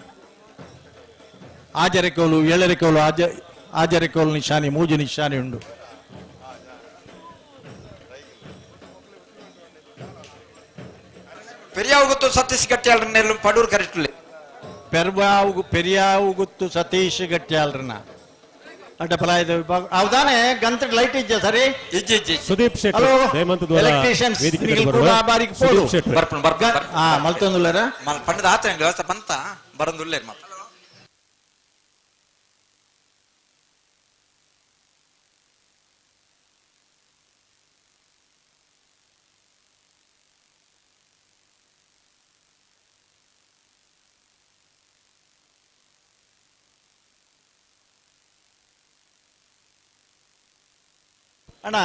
ಆಜರೆ ಕೋಲು ಏಳರೆ ಕೋಲು ಆಜರೆ ಕೋಲು ನಿಶಾನಿ ಮೂಜು ನಿಶಾನಿ ಉಂಡು ಪೆರಿಯಾವುಗುತ್ತು ಸತೀಶ್ ಗಟ್ಯಾಳ್ರನ್ನೆಲ್ಲ ಪಡೂರು ಕರೆಕ್ಟ್ಲಿ ಪೆರಿಯಾವುಗುತ್ತು ಸತೀಶ್ ಗಟ್ಯಾಳ್ರನ್ನ ಅಡ್ಡಪಲಾಯದ ವಿಭಾಗ ಅವದಾನೆ ಗಂತ ಲೈಟ್ ಇಜ್ಜ ಸರಿ ಸುದೀಪ್ ಶೆಟ್ಟಿ ಎಲೆಕ್ಟ್ರಿಷಿಯನ್ಸ್ ಬಾರಿಗೆ ಪೋಡು ಮಲ್ತೊಂದುಲ್ಲರ ಪಂಡದ ಆತ ವ್ಯವಸ್ಥೆ ಬಂತ ಬರಂದುಲ್ಲೇರ್ ಮಾತ್ರ ಅಣ್ಣ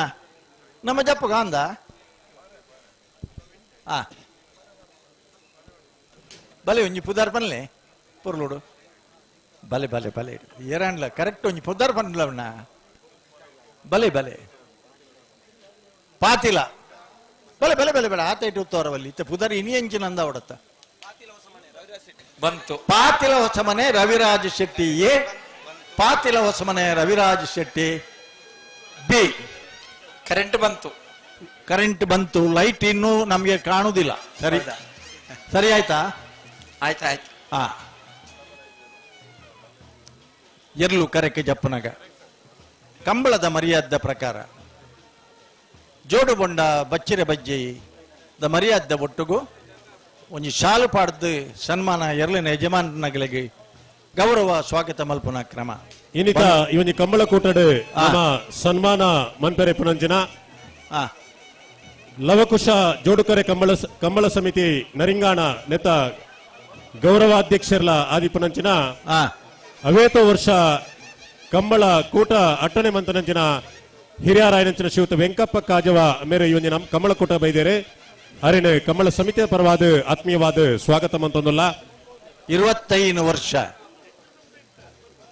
ನಮ್ಮ ಜಪ್ಪಗ ಅಂದ ಆ ಬಲೆ ಒಂಜಿ ಪುದಾರ್ ಪನ್ಲೆ ಪೊರ್ಲುಡು ಬಲೆ ಬಲೆ ಬಲೆ ಏರಾಣ್ಲ ಕರೆಕ್ಟ್ ಒಂಜಿ ಪುದಾರ್ ಪನ್ಲ ಅಣ್ಣ ಬಲೆ ಬಲೆ ಪಾತಿಲ ಬಲೆ ಬಲೆ ಬಲೆ ಬೇಡ ಆತ ಇಟ್ಟು ಉತ್ತವರವಲ್ಲಿ ಇತ್ತ ಪುದಾರ್ ಇನಿ ಎಂಚಿನಂದ ಹೊಡತ್ತ ಬಂತು ಪಾತಿಲ ಹೊಸಮನೆ ರವಿರಾಜ್ ಶೆಟ್ಟಿ ಎ ಪಾತಿಲ ಹೊಸಮನೆ ರವಿರಾಜ್ ಶೆಟ್ಟಿ ಬಿ ಕರೆಂಟ್ ಬಂತು ಕರೆಂಟ್ ಬಂತು ಲೈಟ್ ಇನ್ನೂ ನಮಗೆ ಕಾಣುವುದಿಲ್ಲ ಸರಿ ಸರಿ ಆಯ್ತಾ ಆಯ್ತಾಯ್ತು ಹಾ ಎರ್ಲು ಕರೆಕೆ ಜಪ್ಪನಗ ಕಂಬಳದ ಮರ್ಯಾದ ಪ್ರಕಾರ ಜೋಡು ಬೊಂಡ ಬಚ್ಚಿರೆ ಬಜ್ಜಿ ದ ಮರ್ಯಾದ ಒಟ್ಟುಗು ಒಂಜಿ ಶಾಲು ಪಾಡ್ದು ಸನ್ಮಾನ ಎರ್ಲಿನ ಯಜಮಾನಗಳಿಗೆ ಗೌರವ ಸ್ವಾಗತ ಮಲ್ಪುನ ಕ್ರಮ ಇನ್ನಿತ ಇವನಿ ಕಂಬಳ ಕೂಟಡ್ ನಮ್ಮ ಸನ್ಮಾನ ಮನ್ಪೆರೆ ಪುನಂಚಿನ ಲವಕುಶ ಜೋಡುಕರೆ ಕಂಬಳ ಸಮಿತಿ ನರಿಂಗಾಣ ನೆತ ಗೌರವಾಧ್ಯಕ್ಷರ್ಲ ಆದಿ ಪುನಂಚಿನ ಅವೇತ ವರ್ಷ ಕಂಬಳ ಕೂಟ ಅಟ್ಟನೆ ಮಂತನಂಚಿನ ಹಿರಿಯರಾಯನಂಚಿನ ಶ್ರೀಯುತ ವೆಂಕಪ್ಪ ಕಾಜವ ಮೇರೆ ಇವನಿ ನಮ್ಮ ಕಂಬಳ ಕೂಟ ಬೈದೇರೆ ಅರೇನು ಕಂಬಳ ಸಮಿತಿಯ ಪರವಾದ ಆತ್ಮೀಯವಾದ ಸ್ವಾಗತ ಮಂತೊಂದುಲ್ಲ 25 ವರ್ಷ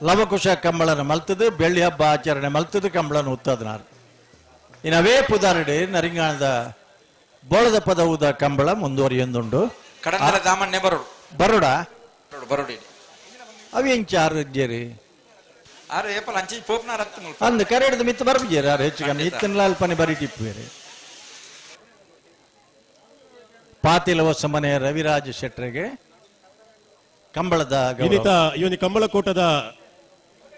ಲವಕುಶ ಕಂಬಳನ ಮಲ್ತದು ಬೆಳ್ಳಿ ಹಬ್ಬ ಆಚರಣೆ ಮಲ್ತದು ಕಂಬಳನ ಉತ್ತದನಾರು ಇನ್ನವೇ ಪುದಾರಡೆ ನರಿಂಗಾಣದ ಬೋಳದ ಪದ ಉದ ಕಂಬಳ ಮುಂದುವರಿಯೊಂದುಂಡು ಕಡಂದಲ ದಾಮಣ್ಣೆ ಬರೋಡು ಬರೋಡ ಬರೋಡಿ ಅವು ಹೆಂಚಾರು ಇದ್ದೀರಿ ಆರು ಏಪಲ್ ಅಂಚಿ ಪೋಪ್ನಾರ ಅಂದ್ ಕರೆಡ್ದು ಮಿತ್ ಬರ್ಬಿದ್ದೀರಿ ಯಾರು ಹೆಚ್ಚು ಕಮ್ಮಿ ಇತ್ತನ್ಲಾಲ್ ಪನಿ ಬರಿ ಟಿಪ್ಪೇರಿ ಪಾತಿಲ ಹೊಸ ಮನೆ ರವಿರಾಜ್ ಶೆಟ್ರಿಗೆ ಕಂಬಳದ ಇನ್ನಿತ ಇವನಿ ಕಂಬಳ ಕೂಟದ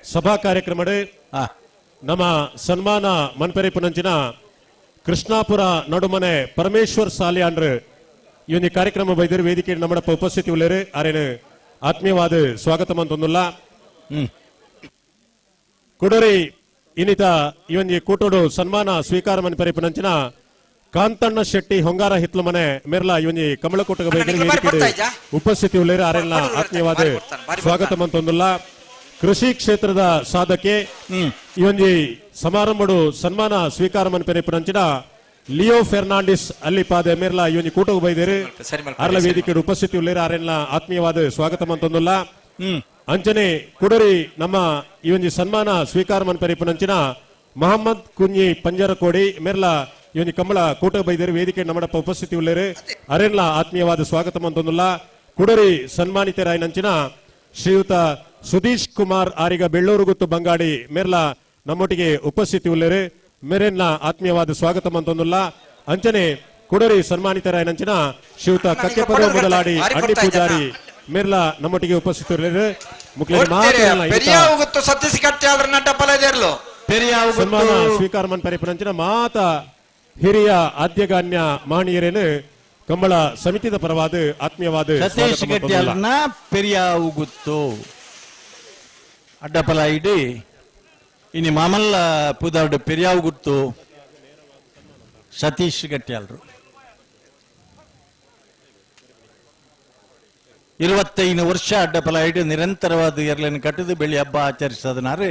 ಸಭಾ ಕಾರ್ಯಕ್ರಮಡ್ ನಮ್ಮ ಸನ್ಮಾನ ಮನ್ಪೆರೆ ಪುನಂಚಿನ ಕೃಷ್ಣಾಪುರ ನಡುಮನೆ ಪರಮೇಶ್ವರ್ ಸಾಲಿಯಾಂಡ್ರ ಇವನಿ ಕಾರ್ಯಕ್ರಮ ಬೈದರು ವೇದಿಕೆ ನಮ್ಮ ಉಪಸ್ಥಿತಿ ಉಳ್ಳೇರು ಆರೇನು ಆತ್ಮೀಯವಾದ ಸ್ವಾಗತ ಮಂತೊಂದುಲ್ಲ ಕುಡರಿ ಇನ್ನಿತ ಇವನಿ ಕೂಟೋಡು ಸನ್ಮಾನ ಸ್ವೀಕಾರ ಮನ್ಪೆರೆ ಪುನಂಚಿನ ಕಾಂತಣ್ಣ ಶೆಟ್ಟಿ ಹೊಂಗಾರ ಹಿತ್ಲು ಮನೆ ಮೇರ್ಲ ಇವನಿ ಕಮಲ ಕೂಟಗ ಬೈದರು ವೇದಿಕೆ ಉಪಸ್ಥಿತಿ ಉಳ್ಳೇರು ಆರೇನ ಆತ್ಮೀಯವಾದ ಸ್ವಾಗತ ಮಂತೊಂದುಲ್ಲ ಕೃಷಿ ಕ್ಷೇತ್ರದ ಸಾಧಕೆ ಇವೊಂಜಿ ಸಮಾರಂಭಡು ಸನ್ಮಾನ ಸ್ವೀಕಾರ ಮನ್ಪೆರೆ ಪುನಂಚಿನ ಲಿಯೋ ಫೆರ್ನಾಂಡಿಸ್ ಅಲ್ಲಿಪಾದೆ ಮೇರ್ಲ ಇವೊಂಜಿ ಕೂಟಗು ಬೈದೇರು ಅರ್ಲ ವೇದಿಕೆ ಉಪಸ್ಥಿತಿ ಉಳ್ಳೇರು ಆರೆಲ್ಲ ಆತ್ಮೀಯವಾದ ಸ್ವಾಗತ ಮಂತೊಂದುಲ್ಲ ಅಂಚನೆ ಕುಡರಿ ನಮ್ಮ ಇವೊಂಜಿ ಸನ್ಮಾನ ಸ್ವೀಕಾರ ಮನ್ಪೆರೆ ಪುನಂಚಿನ ಮೊಹಮ್ಮದ್ ಕುಂಜಿ ಪಂಜರಕೋಡಿ ಮೇರ್ಲ ಇವೊಂಜಿ ಕಂಬಳ ಕೂಟಗು ಬೈದೇರು ವೇದಿಕೆ ನಮ್ಮಡಪ್ಪ ಉಪಸ್ಥಿತಿ ಉಳ್ಳೇರು ಅರೆಲ್ಲ ಆತ್ಮೀಯವಾದ ಸ್ವಾಗತ ಮಂತೊಂದುಲ್ಲ ಕುಡರಿ ಸನ್ಮಾನಿತರಾಯನಂಚಿನ ಶ್ರೀಯುತ ಸುಧೀಶ್ ಕುಮಾರ್ ಆರಿಗ ಬೆಳ್ಳೂರು ಗುತ್ತು ಬಂಗಾಡಿ ಮೇರ್ಲ ನಮ್ಮೊಟ್ಟಿಗೆ ಉಪಸ್ಥಿತಿ ಉಳ್ಳೇರು ಮೇರೆನ್ನ ಆತ್ಮೀಯವಾದ ಸ್ವಾಗತ ಮಂತೊಂದುಲ್ಲ ಅಂಚನೆ ಕುಡರಿ ಸನ್ಮಾನಿತರಾಯನಂಚಿನ ಶ್ರೀಯುತ ಕಕ್ಕೆಪದ ಮೊದಲಾಡಿ ಅಂಡಿ ಪೂಜಾರಿ ಮೇರ್ಲ ನಮ್ಮೊಟ್ಟಿಗೆ ಉಪಸ್ಥಿತಿ ಉಳ್ಳೇರು ಸನ್ಮಾನ ಸ್ವೀಕಾರ ಮನ್ಪೆರೆ ಪುನಂಚಿನ ಮಾತ ಹಿರಿಯ ಆದ್ಯಗಾನ್ಯ ಮಾಣಿಯರೇನು ಕಂಬಳ ಸಮಿತಿದ ಪರವಾದ ಆತ್ಮೀಯವಾದ ಸತೀಶ್ ಗಟ್ಟಿಯಾರ್ನ ಪೆರಿಯಾವು ಗುತ್ತು ಅಡ್ಡಪಲ ಇಡಿ ಇನ್ನು ಮಾಮಲ್ಲ ಪುದಾರ್ಡು ಪೆರಿಯಾವು ಗುತ್ತು ಸತೀಶ್ ಗಟ್ಟಿಯಾಲ್ರು 25 ವರ್ಷ ಅಡ್ಡಪಲ ಇಡಿ ನಿರಂತರವಾದ ಎರಳನ್ನು ಕಟ್ಟಿದು ಬೆಳ್ಳಿ ಹಬ್ಬ ಆಚರಿಸದನಾರು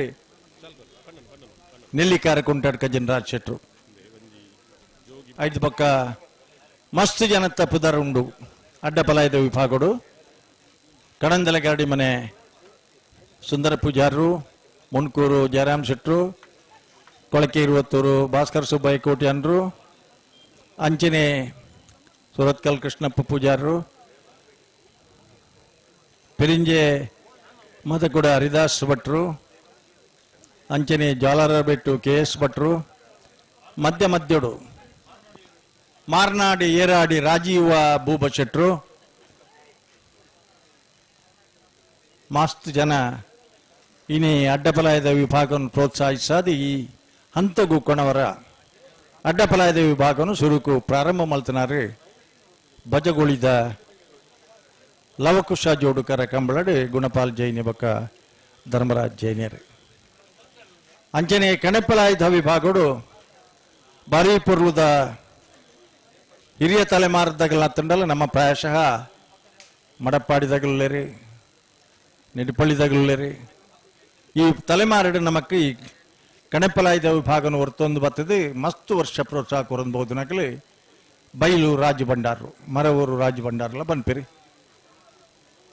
ನೆಲ್ಲಿಕಾರ ಕುಂಟಾಡ್ಕ ಜನರಾಜ್ ಶೆಟ್ರು ಐದು ಪಕ್ಕ ಮಸ್ತ್ ಜನತ್ತ ಪುದರ್ ಉಂಡು ಅಡ್ಡಪಲಾಯದ ವಿಭಾಗಡು ಕಡಂದಲ ಗಾಡಿ ಮನೆ ಸುಂದರ ಪೂಜಾರರು ಮುನ್ಕೂರು ಜಯರಾಮ್ ಶೆಟ್ರು ಕೊಳಕೆ ಇರುವತ್ತೂರು ಭಾಸ್ಕರ್ ಸುಬ್ಬಯ್ಯ ಕೋಟ್ಯಾನ್ರು ಅಂಚನೆ ಸುರತ್ಕಲ್ ಕೃಷ್ಣಪ್ಪ ಪೂಜಾರರು ಪೆರಿಂಜೆ ಮದಕುಡ ಹರಿದಾಸ್ ಭಟ್ರು ಅಂಚನೆ ಜ್ವಾಲಾರ ಬೆಟ್ಟು KS ಭಟ್ರು ಮಧ್ಯ ಮಧ್ಯಡು ಮಾರ್ನಾಡಿ ಏರಾಡಿ ರಾಜೀವ ಭೂಪ ಶೆಟ್ರು ಮಸ್ತ್ ಜನ ಇನಿ ಅಡ್ಡಪಲಾಯದ ವಿಭಾಗವನ್ನು ಪ್ರೋತ್ಸಾಹಿಸಾದ ಈ ಹಂತಗೂ ಕೊಣವರ ಅಡ್ಡಪಲಾಯದ ವಿಭಾಗವನ್ನು ಸುರುಕು ಪ್ರಾರಂಭ ಮಲ್ತನಾರು ಬಜಗೊಳಿದ ಲವಕುಶ ಜೋಡುಕರ ಕಂಬಳಡು ಗುಣಪಾಲ್ ಜೈನಿ ಬಕ್ಕ ಧರ್ಮರಾಜ್ ಜೈನಿಯರು ಅಂಚನೆ ಕಣಪಲಾಯದ ವಿಭಾಗಡು ಬಾರಿ ಪುರ್ಲುದ ಹಿರಿಯ ತಲೆಮಾರದಾಗಲ ತಂಡಲ್ಲ ನಮ್ಮ ಪ್ರಾಯಶಃ ಮಡಪ್ಪಾಡಿದಾಗಲೇ ನಿಡಿಪಳ್ಳಿದಾಗಲೇ ಈ ತಲೆಮಾರಡು ನಮಕ್ ಈ ಕಣೆಪ್ಪಲಾಯ್ದ ವಿಭಾಗನ ಹೊರತೊಂದು ಬರ್ತದೆ ಮಸ್ತ್ ವರ್ಷ ಪ್ರೋತ್ಸಾಹ ಕೊರಬಹುದು ನಕಲಿ ಬೈಲು ರಾಜ ಭಂಡಾರರು ಮರವೂರು ರಾಜ ಭಂಡಾರಲ್ಲ ಬನ್ಪಿರಿ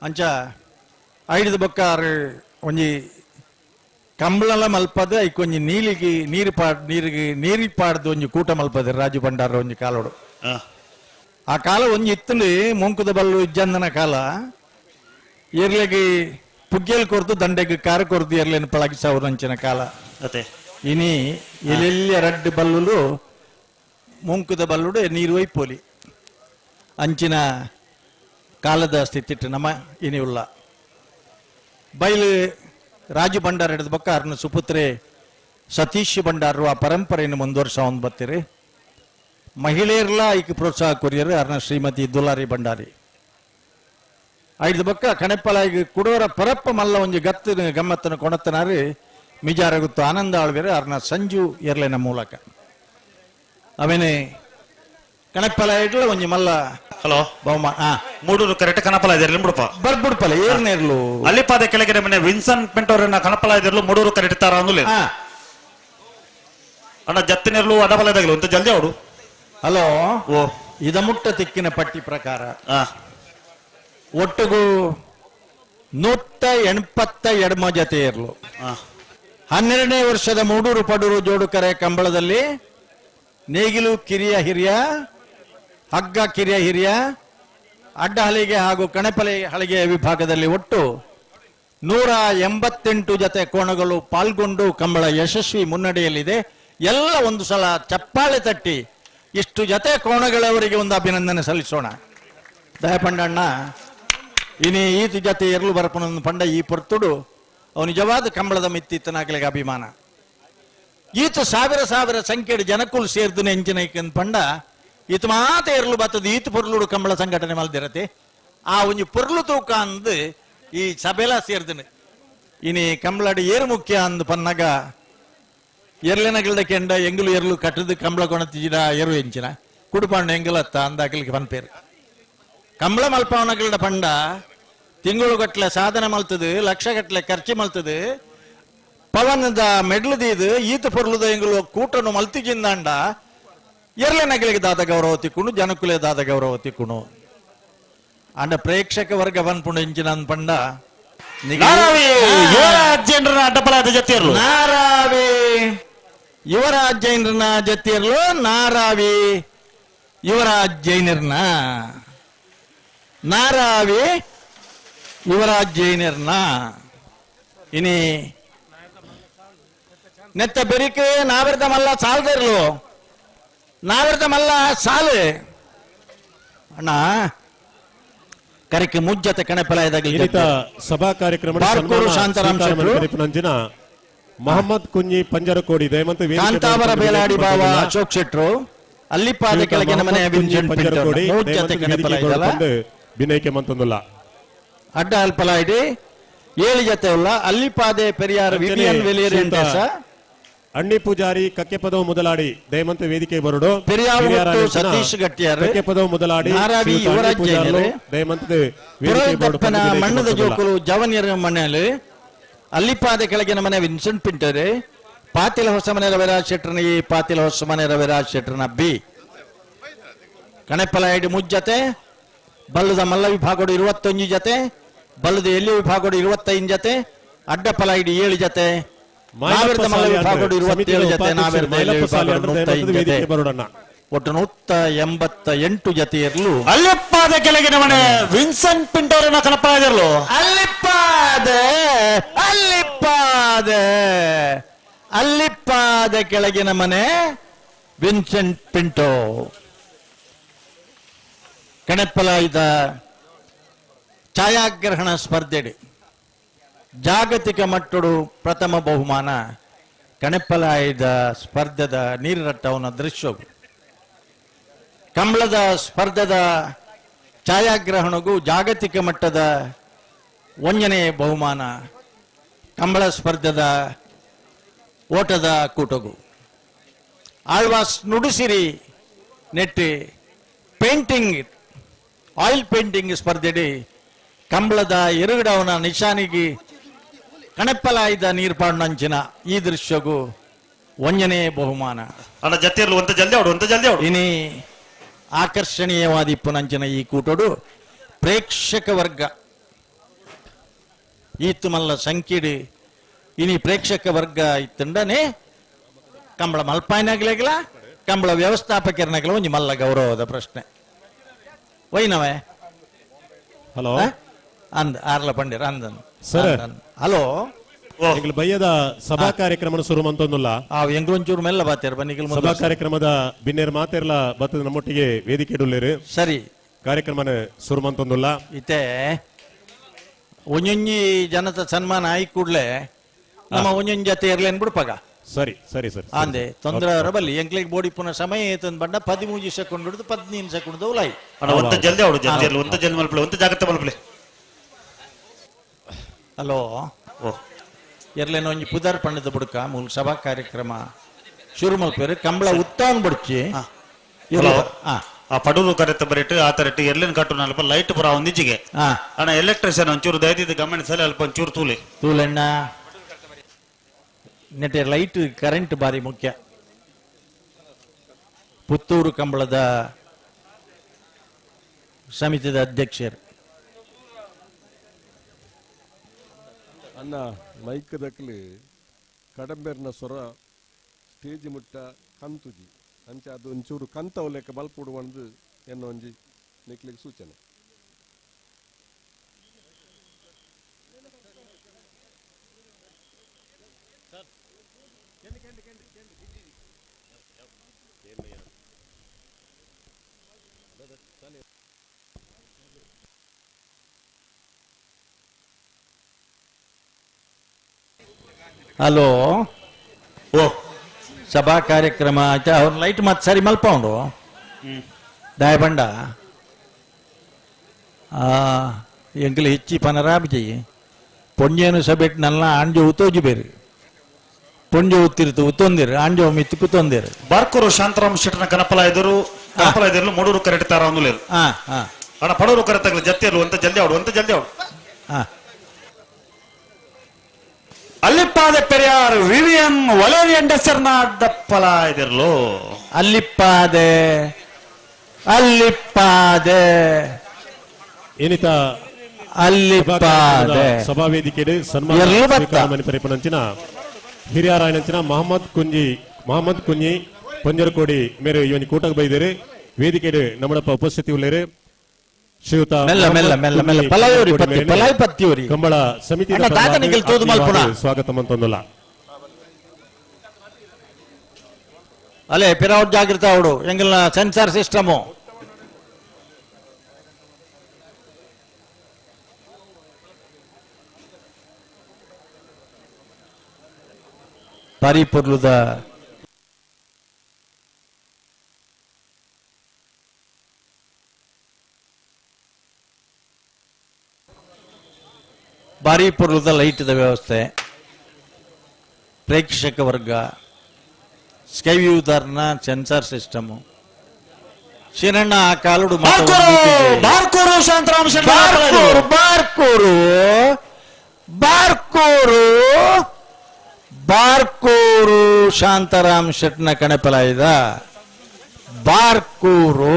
ಅಂಚ ಐದು ಬಕ್ಕಾರು ಒಂಜಿ ಕಂಬಳ ಮಲ್ಪದ ಐಕೊಂಜಿ ನೀರಿಗೆ ಪಾಡ್ದು ಒಂಜಿ ಕೂಟ ಮಲ್ಪದ ರಾಜ ಭಂಡಾರ ಒಂಜಿ ಕಾಲೋಡು ಆ ಕಾಲ ಒಂಜಿ ಇತ್ತಂದು ಮೊಂಕುದ ಬಲ್ಲು ಇಜ್ಜಂದನ ಕಾಲ ಎರ್ಲೆಗೆ ಪುಗ್ಗೆಲ್ ಕೊರ್ದು ದಂಡೆಗೆ ಕಾರ ಕೊರ್ದು ಎರ್ಲೆನ್ ಪಳಗಿಸವ್ರು ಅಂಚಿನ ಕಾಲ ಅದೇ ಇನಿ ಎಲ್ಲೆಲ್ಲ ರಡ್ಡು ಬಲ್ಲುಲು ಮುಂಕುದ ಬಲ್ಲುಡು ನೀರು ಒಯ್ಪೋಲಿ ಅಂಚಿನ ಕಾಲದ ಸ್ಥಿತಿ ನಮ್ಮ ಇನಿವುಲ್ಲ ಬೈಲು ರಾಜು ಭಂಡಾರ ಹಿಡಿದ ಬಕ್ಕ ಅವ್ರನ್ನ ಸುಪುತ್ರೆ ಸತೀಶ್ ಭಂಡಾರರು ಆ ಪರಂಪರೆಯನ್ನು ಮುಂದುವರ್ಸ ಒಂದು ಬರ್ತೀರಿ ಮಹಿಳೆಯರ್ಲ ಈಕ ಪ್ರೋತ್ಸಾಹ ಕೊರಿಯರು ಅವ್ರನ್ನ ಶ್ರೀಮತಿ ದುಲಾರಿ ಭಂಡಾರಿ ಐದು ಬಕ್ಕ ಕಣೆಪ್ಪಲ ಈಗ ಕುಡೋರ ಪರಪ್ಪ ಮಲ್ಲ ಒಂಜಿ ಗತ್ತಿನ ಗಮ್ಮತ್ತನ ಕೊಣತ್ತನಾರಿ ಮಿಜಾರಗುತ್ತು ಆನಂದ ಆಳ್ವೇರು ಅವ್ರನ್ನ ಸಂಜು ಎರ್ಲೆನ ಮೂಲಕ ಅವೇನೆ ಕಣಪ್ಪಲ ಇಡ್ಲ ಒಂಜಿ ಮಲ್ಲ ಹಲೋ ಬಹುಮ ಮೂಡೂರು ಕರೆಕ್ಟ್ ಕನಪಲ ಇದಿರಲಿ ಬಿಡಪ್ಪ ಬರ್ಬಿಡ್ಪಲ್ಲ ಏರ್ನೇರ್ಲು ಅಲ್ಲಿಪಾದ ಕೆಳಗಡೆ ಮನೆ ವಿನ್ಸನ್ ಪೆಂಟೋರನ್ನ ಕನಪಲ ಇದಿರಲು ಮೂಡೂರು ಕರೆಕ್ಟ್ ತಾರ ಅಂದುಲೆ ಅಣ್ಣ ಜತ್ತಿನೆರ್ಲು ಅಡಬಲದಾಗಲು ಅಂತ ಜಲ್ದಿ ಅವಡು ಹಲೋ ಓ ಇದ ಮುಟ್ಟ ತಿಕ್ಕಿನ ಪಟ್ಟಿ ಪ್ರಕಾರ ಒಟ್ಟಿಗೂ 182 ಜತೆ ಇರ್ಲು 12ನೇ ವರ್ಷದ ಮೂಡೂರು ಪಡೂರು ಜೋಡುಕರೆ ಕಂಬಳದಲ್ಲಿ ನೇಗಿಲು ಕಿರಿಯ ಹಿರಿಯ ಹಗ್ಗ ಕಿರಿಯ ಹಿರಿಯ ಅಡ್ಡ ಹಲಿಗೆ ಹಾಗೂ ಕಣಪಲೆ ಹಲಿಗೆ ವಿಭಾಗದಲ್ಲಿ ಒಟ್ಟು 188 ಜತೆ ಕೋಣಗಳು ಪಾಲ್ಗೊಂಡು ಕಂಬಳ ಯಶಸ್ವಿ ಮುನ್ನಡೆಯಲ್ಲಿದೆ. ಎಲ್ಲ ಒಂದು ಸಲ ಚಪ್ಪಾಳೆ ತಟ್ಟಿ ಇಷ್ಟು ಜತೆ ಕೋಣಗಳವರಿಗೆ ಒಂದು ಅಭಿನಂದನೆ ಸಲ್ಲಿಸೋಣ. ದಯಪಂಡಣ್ಣ ಇನಿ ಈತ ಜತೆ ಎರಲು ಬರಪನೊಂದು ಪಂಡ ಈ ಪೊರ್ತುಡು ಅವನು ನಿಜವಾದ ಕಂಬಳದ ಮಿತ್ತಿತ್ತನಾಗಲಿಗೆ ಅಭಿಮಾನ. ಈತ ಸಾವಿರ ಸಂಖ್ಯೆಯ ಜನಕ್ಕೂ ಸೇರ್ದು ಎಂಚಿನ ಪಂಡ ಈತ ಮಾತ ಎರಲು ಬರ್ತದೆ. ಈತ ಪೊರ್ಲುಡು ಕಂಬಳ ಸಂಘಟನೆ ಮಲ್ದಿರತೆ ಆ ಒಂಜಿ ಪೊರ್ಲು ತೂಕ ಅಂದು ಈ ಸಭೆಲ ಸೇರ್ದನೆ. ಇನಿ ಕಂಬಳಡಿ ಏರು ಮುಖ್ಯ ಅಂದು ಪನ್ನಗ ಎರ್ಲೆನಗಲ್ದ ಕೆಂಡ ಎಂಗುಲು ಎರಲು ಕಟ್ಟದು ಕಂಬಳ ಕೊಣತಿಜಿಡ ಎರು ಎಂಚಿನ ಕುಡುಪಾಂಡ ಎಂಗಲತ್ತ ಅಂದಾಕಲಿಗೆ ಪನ್ಪೇರು ಕಂಬಳ ಮಲ್ಪವನಗಲ್ಡ ಪಂಡ ತಿಂಗಳು ಗಟ್ಲೆ ಸಾಧನೆ ಮಲ್ತದು, ಲಕ್ಷ ಗಟ್ಲೆ ಖರ್ಚು ಮಲ್ತದು. ಪವನದ ಮೆಡ್ಲದೀದು ಈತ ಪೊರ್ಲುದ ಎಂಗುಲು ಕೂಟನು ಮಲ್ತಿಜಿಂದಾಂಡ ಎರ್ಲೆನಗಲಿಗೆ ದಾದ ಗೌರವ ತಿಕ್ಕುಣು, ಜನಕುಲೆ ದಾದ ಗೌರವ ತಿಕ್ಕುಣು ಅಂಡ ಪ್ರೇಕ್ಷಕ ವರ್ಗ ಪನ್ಪುಂಡು ಎಂಚಿನ ಪಂಡ ನಾರಾವಿ ಯುವರಾಜ್ ಜೈನರ್ನ ಜೊತೆಯರ್ಲು ನಾರಾವಿ ಯುವರಾಜ್ ಜೈನರ್ನ ನಾರಾವಿ ಯುವರಾಜ್ ಜೈನರ್ನ ಇನಿ ನೆತ್ತ ಬೆರಿಕೆ ನಾವಿರ್ದ ಮಲ್ಲ ಸಾಲ್ದಿರ್ಲು ನಾವಿರ್ದ ಮಲ್ಲ ಸಾಲು ಅಣ್ಣ ಕರೆಕ್ಕೆ ಮುಜ್ಜತೆ ಕಣೆಪಲಾಯದಾಗಲಿ ಸಭಾ ಕಾರ್ಯಕ್ರಮ ಮೊಹಮ್ಮದ್ ಕುಂಜಿ ಪಂಜರಕೋಡಿ ದಯಮಂತ ಕಾಂತಾವರ ಬೇಲಾಡಿ ಬಾವ ಅಶೋಕ್ ಶೆಟ್ರು ಅಲ್ಲಿಪಾದ ಕೆಳಗಿನ ಮನೆ ಪಂಜರಕೋಡಿ ಬಿನೈಕೆ ಮಂತೊಂದುಲ್ಲ ಅಡ್ಡ ಅಲ್ಪಲಾಯಿಡಿ 7 ಜತೆ ಉಲ್ಲ ಅಲ್ಲಿಪಾದೆ ಪೆರಿಯಾರ್ ವಿವಿಯನ್ ವೆಲಿಯರೆಂಟಸ ಅಣ್ಣಿ ಪೂಜಾರಿ ಕಕ್ಕೆ ಪದವು ಮೊದಲಾಡಿ ದಯಮಂತ ವೇದಿಕೆ ಬರಡು ಸತೀಶ್ ಗಟ್ಟಿಯಾರ್ ಕಕ್ಕೆ ಪದವು ಮೊದಲಾಡಿ ನಾರಾವಿ ಯುವರಾಜ್ ಜೈನರು ದಯಮಂತ ಮಣ್ಣದ ಜೋಕುಲು ಜವನಿಯರ ಮನೆಯಲ್ಲಿ ಅಲ್ಲಿಪಾದೆ ಕೆಳಗಿನ ಮನೆ ವಿನ್ಸೆಂಟ್ ಪಿಂಟರ್ ಪಾತಿಲ ಹೊಸ ಮನೆ ರವಿರಾಜ್ ಶೆಟ್ರನ ಎ ಪಾತಿಲ ಹೊಸ ಮನೆ ರವಿರಾಜ್ ಶೆಟ್ರನ ಬಿ ಕಣೆಪ್ಪಲಾಯಿಡಿ ಮುಜ್ಜತೆ ಬಲ್ಲದ ಮಲ್ಲ ವಿಭಾಗಡು 21 ಜತೆ ಬಲ್ಲದ ಎಲ್ಲಿ ವಿಭಾಗಡು 25 ಜತೆ ಅಡ್ಡಪಲಾಯಿಡಿ 7 ಜತೆ ನಾವಿರ್ದ ಮಲ್ಲ ವಿಭಾಗಡು 27 ಜತೆ ನಾವಿರ್ದ ಎಲ್ಲಿ ವಿಭಾಗಡು 35 ಜತೆ ಒಟ್ಟು 188 ಜತೆ ಇರಲು ಅಲ್ಲಿಪ್ಪಾದ ಕೆಳಗಿನ ಮನೆ ವಿನ್ಸೆಂಟ್ ಪಿಂಟೋರಿನ ಕನಪಾದಿರಲು ಅಲ್ಲಿಪ್ಪಾದ ಕೆಳಗಿನ ಮನೆ ವಿನ್ಸೆಂಟ್ ಪಿಂಟೋ ಕಣೆಪ್ಪಲಾಯ್ದ ಛಾಯಾಗ್ರಹಣ ಸ್ಪರ್ಧೆಡಿ ಜಾಗತಿಕ ಮಟ್ಟಡು ಪ್ರಥಮ ಬಹುಮಾನ ಕಣೆಪ್ಪಲಾಯ್ದ ಸ್ಪರ್ಧೆದ ನೀರಿರಟ್ಟವನ ದೃಶ್ಯ ಕಂಬಳದ ಸ್ಪರ್ಧೆದ ಛಾಯಾಗ್ರಹಣಗೂ ಜಾಗತಿಕ ಮಟ್ಟದ 1ನೇ ಬಹುಮಾನ ಕಂಬಳ ಸ್ಪರ್ಧೆದ ಓಟದ ಕೂಟಗು ಆಳ್ವಾಸ್ ನುಡಿಸಿರಿ ನೆಟ್ಟಿ ಪೇಂಟಿಂಗ್ ಆಯಿಲ್ ಪೇಂಟಿಂಗ್ ಸ್ಪರ್ಧೆಡಿ ಕಂಬಳದ ಎರಗಡವನ ನಿಶಾನಿಗೆ ಕಣೆಪ್ಪಲಾಯ್ದ ನೀರ್ಪಾಡ್ನಂಚಿನ ಈ ದೃಶ್ಯಗೂ ಒಂಜನೇ ಬಹುಮಾನ ಅಣ್ಣ ಜತೆಯರ್ಲು ಒಂತ ಜಲ್ದಿ ಅವಡು ಇನಿ ಆಕರ್ಷಣೀಯವಾದಿ ಪುನಂಚನ ಈ ಕೂಟೋಡು ಪ್ರೇಕ್ಷಕ ವರ್ಗ ಈತು ಮಲ್ಲ ಸಂಕೀಡಿ ಇನಿ ಪ್ರೇಕ್ಷಕ ವರ್ಗ ಇತ್ತಂಡನೆ ಕಂಬಳ ಮಲ್ಪಾಯಿನಾಗ್ಲಾಗಿಲ್ಲ ಕಂಬಳ ವ್ಯವಸ್ಥಾಪಕರನಾಗಲ ಒಂಜಿ ಮಲ್ಲ ಗೌರವದ ಪ್ರಶ್ನೆ ಒಯ್ನವೇ ಹಲೋ ಅಂದ್ ಆರ್ಲ ಪಂಡಿರ ಅಂದನ್ ಸರ್ ಹಲೋ ಈಗಲ ಬಯ್ಯದ ಸಭಾ ಕಾರ್ಯಕ್ರಮ ಶುರು ಮಂತೊಂದುಲ್ಲ ಎಂಗ್ಲೊಂಚೂರು ಮೆಲ್ಲ ಬಾತೇರ್ ಬನ್ನಿಗಲ್ ಸಭಾ ಕಾರ್ಯಕ್ರಮದ ಬಿನ್ನೇರ್ ಮಾತೆರ್ಲ ಬತ್ತದ ನಮ್ಮೊಟ್ಟಿಗೆ ವೇದಿಕೆ ಇಡುಲ್ಲೇರು ಸರಿ ಕಾರ್ಯಕ್ರಮನ ಶುರು ಮಂತೊಂದುಲ್ಲ ಇತ್ತೆ ಒಂಜೊಂಜಿ ಜನತ ಸನ್ಮಾನ ಆಯ್ ಕೂಡ್ಲೆ ನಮ್ಮ ಒಂಜೊಂಜಿ ಜೊತೆ ಇರ್ಲೇನ್ ಬಿಡ್ಪಾಗ ಸರಿ ಸರಿ ಸರಿ ಅಂದೆ ತೊಂದರೆ ಬಲ್ಲಿ ಎಂಕ್ಲಿಗೆ ಬೋಡಿ ಪುನಃ ಸಮಯ ಏತಂದ್ ಬಂಡ 13 ಸೆಕೆಂಡ್ ಹಿಡಿದು 15 ಸೆಕೆಂಡ್ ಉಲಾಯಿ ಒಂತ ಜಲ್ದಿ ಅವಡು ಜಲ್ದಿ ಒಂತ ಜಲ್ದಿ ಮಲ್ಪಲೆ ಒಂತ ಜಾಗ್ರತೆ ಮಲ್ಪಲೆ ಹಲೋ ಎರ್ಲೇನೋ ಒಂಜಿ ಪುದಾರ್ ಪಂಡದ ಬುಡ್ಕ ಮೂಲ ಸಭಾ ಕಾರ್ಯಕ್ರಮ ಶುರು ಮಲ್ಪೇರು ಕಂಬಳ ಉತ್ತಾನ್ ಬುಡ್ಚಿ ಆ ಪಡೂರು ಕರೆತ ಬರಿಟ್ಟು ಆ ತರಟ್ಟು ಎರ್ಲೇನ್ ಕಟ್ಟು ಅಲ್ಪ ಲೈಟ್ ಬರ ಒಂದಿಜಿಗೆ ಅಣ್ಣ ಎಲೆಕ್ಟ್ರಿಷಿಯನ್ ಒಂಚೂರು ದಯದಿದ್ದು ಗಮನಿಸಲಿ ಅಲ್ಪ ಒಂಚೂರು ತೂಲೆಣ್ಣ ನೆಟ್ಟೆ ಲೈಟ್ ಕರೆಂಟ್ ಬಾರಿ ಮುಖ್ಯ ಪುತ್ತೂರು ಕಂಬಳದ ಸಮಿತಿದ ಅಧ್ಯಕ್ಷರು ಅನ್ನ ಮೈಕ್ ದಕ್ಲಿ ಕಡಂಬೆರ್ನ ಸ್ವರ ಸ್ಟೇಜ್ ಮುಟ್ಟ ಕಂತುಜಿ ಅಂಚೆ ಅದು ಒಂಚೂರು ಕಂತವ ಲೆಕ್ಕ ಬಲ್ಪುಡು ಒಂದು ಎನ್ನೋ ಒಂಜಿ ನಿಕ್ಲಿಗೆ ಸೂಚನೆ ಹಲೋ ಓ ಸಭಾ ಕಾರ್ಯಕ್ರಮ ಅವ್ರ ಲೈಟ್ ಮತ್ತೆ ಸರಿ ಮಲ್ಪೌಂಡು ದಾಯ ಬಂಡ ಎಂಕಲ್ ಹೆಚ್ಚಿ ಪನರಾಬ್ಜಿ ಪೊಂಜೇನು ಸಭೆಟ್ ನಲ್ಲ ಆಂಜೋ ಉತ್ತೋಜಿ ಬೇರೆ ಪೊಂಜ ಉತ್ತಿರ್ತು ಉತ್ತೊಂದಿರು ಆಂಜೋ ಮಿತ್ತು ಕುತ್ತೊಂದಿರು ಬಾರ್ಕೂರು ಶಾಂತರಾಮ್ ಶೆಟ್ಟನ ಕನಪಲ ಎದುರು ಮೂಡೂರು ಕರೆಕ್ಟ್ ತಾರ ಒಂದು ಅಣ್ಣ ಪಡೂರು ಕರೆಕ್ಟ್ ಜತ್ತಿಯರ್ಲು ಒಂತ ಜಲ್ದಿ ಅವಡು ಅಲ್ಲಿಪ್ಪಾದೆ ಪೆರಿಯಾರ್ ವಿವಿಎಂ ವಲೇರಿಯನ್ ಡೆಸರ್ನ ದಪ್ಪಲ ಇದಿರ್ಲು ಅಲ್ಲಿಪ್ಪಾದೆ ಏನಿತ ಅಲ್ಲಿಪ್ಪಾದೆ ಸಭಾ ವೇದಿಕೆ ಸನ್ಮಾನ ಪರಿಪನಂಚಿನ ಹಿರಿಯರಾಯನಂಚಿನ ಮಹಮ್ಮದ್ ಕುಂಜಿ ಪಂಜರಕೋಡಿ ಮೇರೆ ಇವನಿ ಕೂಟಕ್ಕೆ ಬೈದೇರು ವೇದಿಕೆ ನಮ್ಮಡಪ್ಪ ಉಪಸ್ಥಿತಿ ಉಳ್ಳೇರು ಶ್ರೀಯುತ ಕಂಬಳ ಸಮಿತಿ ಸ್ವಾಗತ ಮಂತೊಂದಲ್ಲ ಅಲ್ಲೇ ಪಿರೌಟ್ ಜಾಗೃತ ಅವಡು ಎಂಗಲ್ನ ಸೆನ್ಸಾರ್ ಸಿಸ್ಟಮು ಪರಿಪುರ್ಲುದ ಭಾರಿ ಪುರ್ಲದ ಲೈಟ್ದ ವ್ಯವಸ್ಥೆ ಪ್ರೇಕ್ಷಕ ವರ್ಗ ಸ್ಕೈ ವ್ಯೂದರ್ನ ಸೆನ್ಸಾರ್ ಸಿಸ್ಟಮು ಶಿರಣ್ಣ ಆ ಕಾಲುಡು ಬಾರ್ಕೂರು ಶಾಂತಾರಾಮ್ ಶೆಟ್ನ ಕಣಪಲಾಯಿದ ಬಾರ್ಕೂರು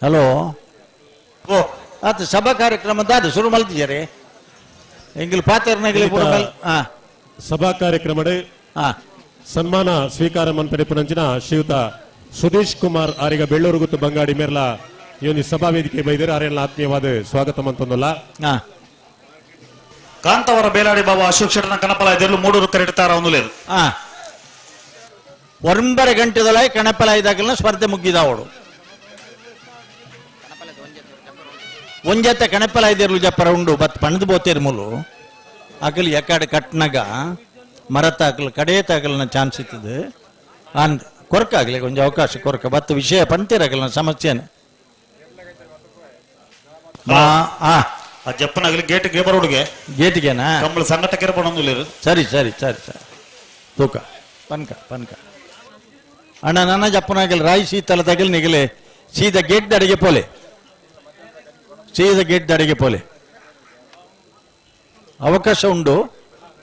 ಹಲೋ ಆತ ಸಭಾ ಕಾರ್ಯಕ್ರಮ ದಾದ ಶುರು ಮಲ್ತಿದ್ದಾರೆ ಎಂಗಿಲ್ ಪಾತ್ರನಗಲಿ ಸಭಾ ಕಾರ್ಯಕ್ರಮ ಸನ್ಮಾನ ಸ್ವೀಕಾರ ಮಂತ್ರಿಪುನಂಚಿನ ಶ್ರೀಯುತ ಸುದೇಶ್ ಕುಮಾರ್ ಆರಿಗ ಬೆಳ್ಳೂರು ಗುತ್ತು ಬಂಗಾಡಿ ಮೇರ್ಲ ಇವನಿ ಸಭಾ ವೇದಿಕೆ ಬೈದರೆ ಅರೆಲ್ಲ ಆತ್ಮೀಯವಾದ ಸ್ವಾಗತ ಮಂತೊಂದಲ್ಲ ಕಾಂತವರ ಬೇಲಾಡಿ ಬಾಬಾ ಅಶೋಕ್ ಶೆಟ್ಟನ ಕನಪಲ ಇದೆಲ್ಲ ಮೂಡೂರು ಕರೆಡ್ತಾರ ಒಂದು ಲೇರು ಒಂಬರೆ ಗಂಟೆದೊಳ ಕಣಪಲ ಇದಾಗಲ ಸ್ಪರ್ಧೆ ಮುಗಿದಾವಳು ಒಂಜತ್ತ ಕಣಪಲ ಇದಿರ್ಲು ಜಪ್ಪರ ಉಂಡು ಬತ್ ಪಣದು ಬೋತೇರ್ ಮುಲು ಅಕಲ್ ಎಕಡೆ ಕಟ್ನಾಗ ಮರತಾಕಲ್ ಕಡೆಯತಾಕಲ್ನ ಚಾನ್ಸ್ ಇತ್ತದು ಅಂದ್ ಕೊರಕಾಗ್ಲಿ ಕೊಂಚ ಅವಕಾಶ ಕೊರಕ ಬತ್ತು ವಿಷಯ ಪಂತಿರಕಲ್ನ ಸಮಸ್ಯೆನೆ ಆ ಜಪ್ಪನಾಗಲಿ ಗೇಟ್ಗೆ ಬರೋಡುಗೆ ಗೇಟಿಗೆನಾ ಕಂಬಳ ಸಂಘಟಕರ ಪಡೊಂದು ಸರಿ ಸರಿ ಸರಿ ಸರಿ ತೂಕ ಪನ್ಕ ಪನ್ಕ ಅಣ್ಣ ನನ್ನ ಜಪ್ಪನಾಗಲಿ ರಾಯಿ ಶೀತಲ ತಗಲಿ ನಿಗಲೆ ಸೀದಾ ಗೇಟ್ ಅಡಿಗೆ ಪೋಲೆ ಸೀದಾ ಗೇಟ್ ಅಡಿಗೆ ಪೋಲೆ ಅವಕಾಶ ಉಂಡು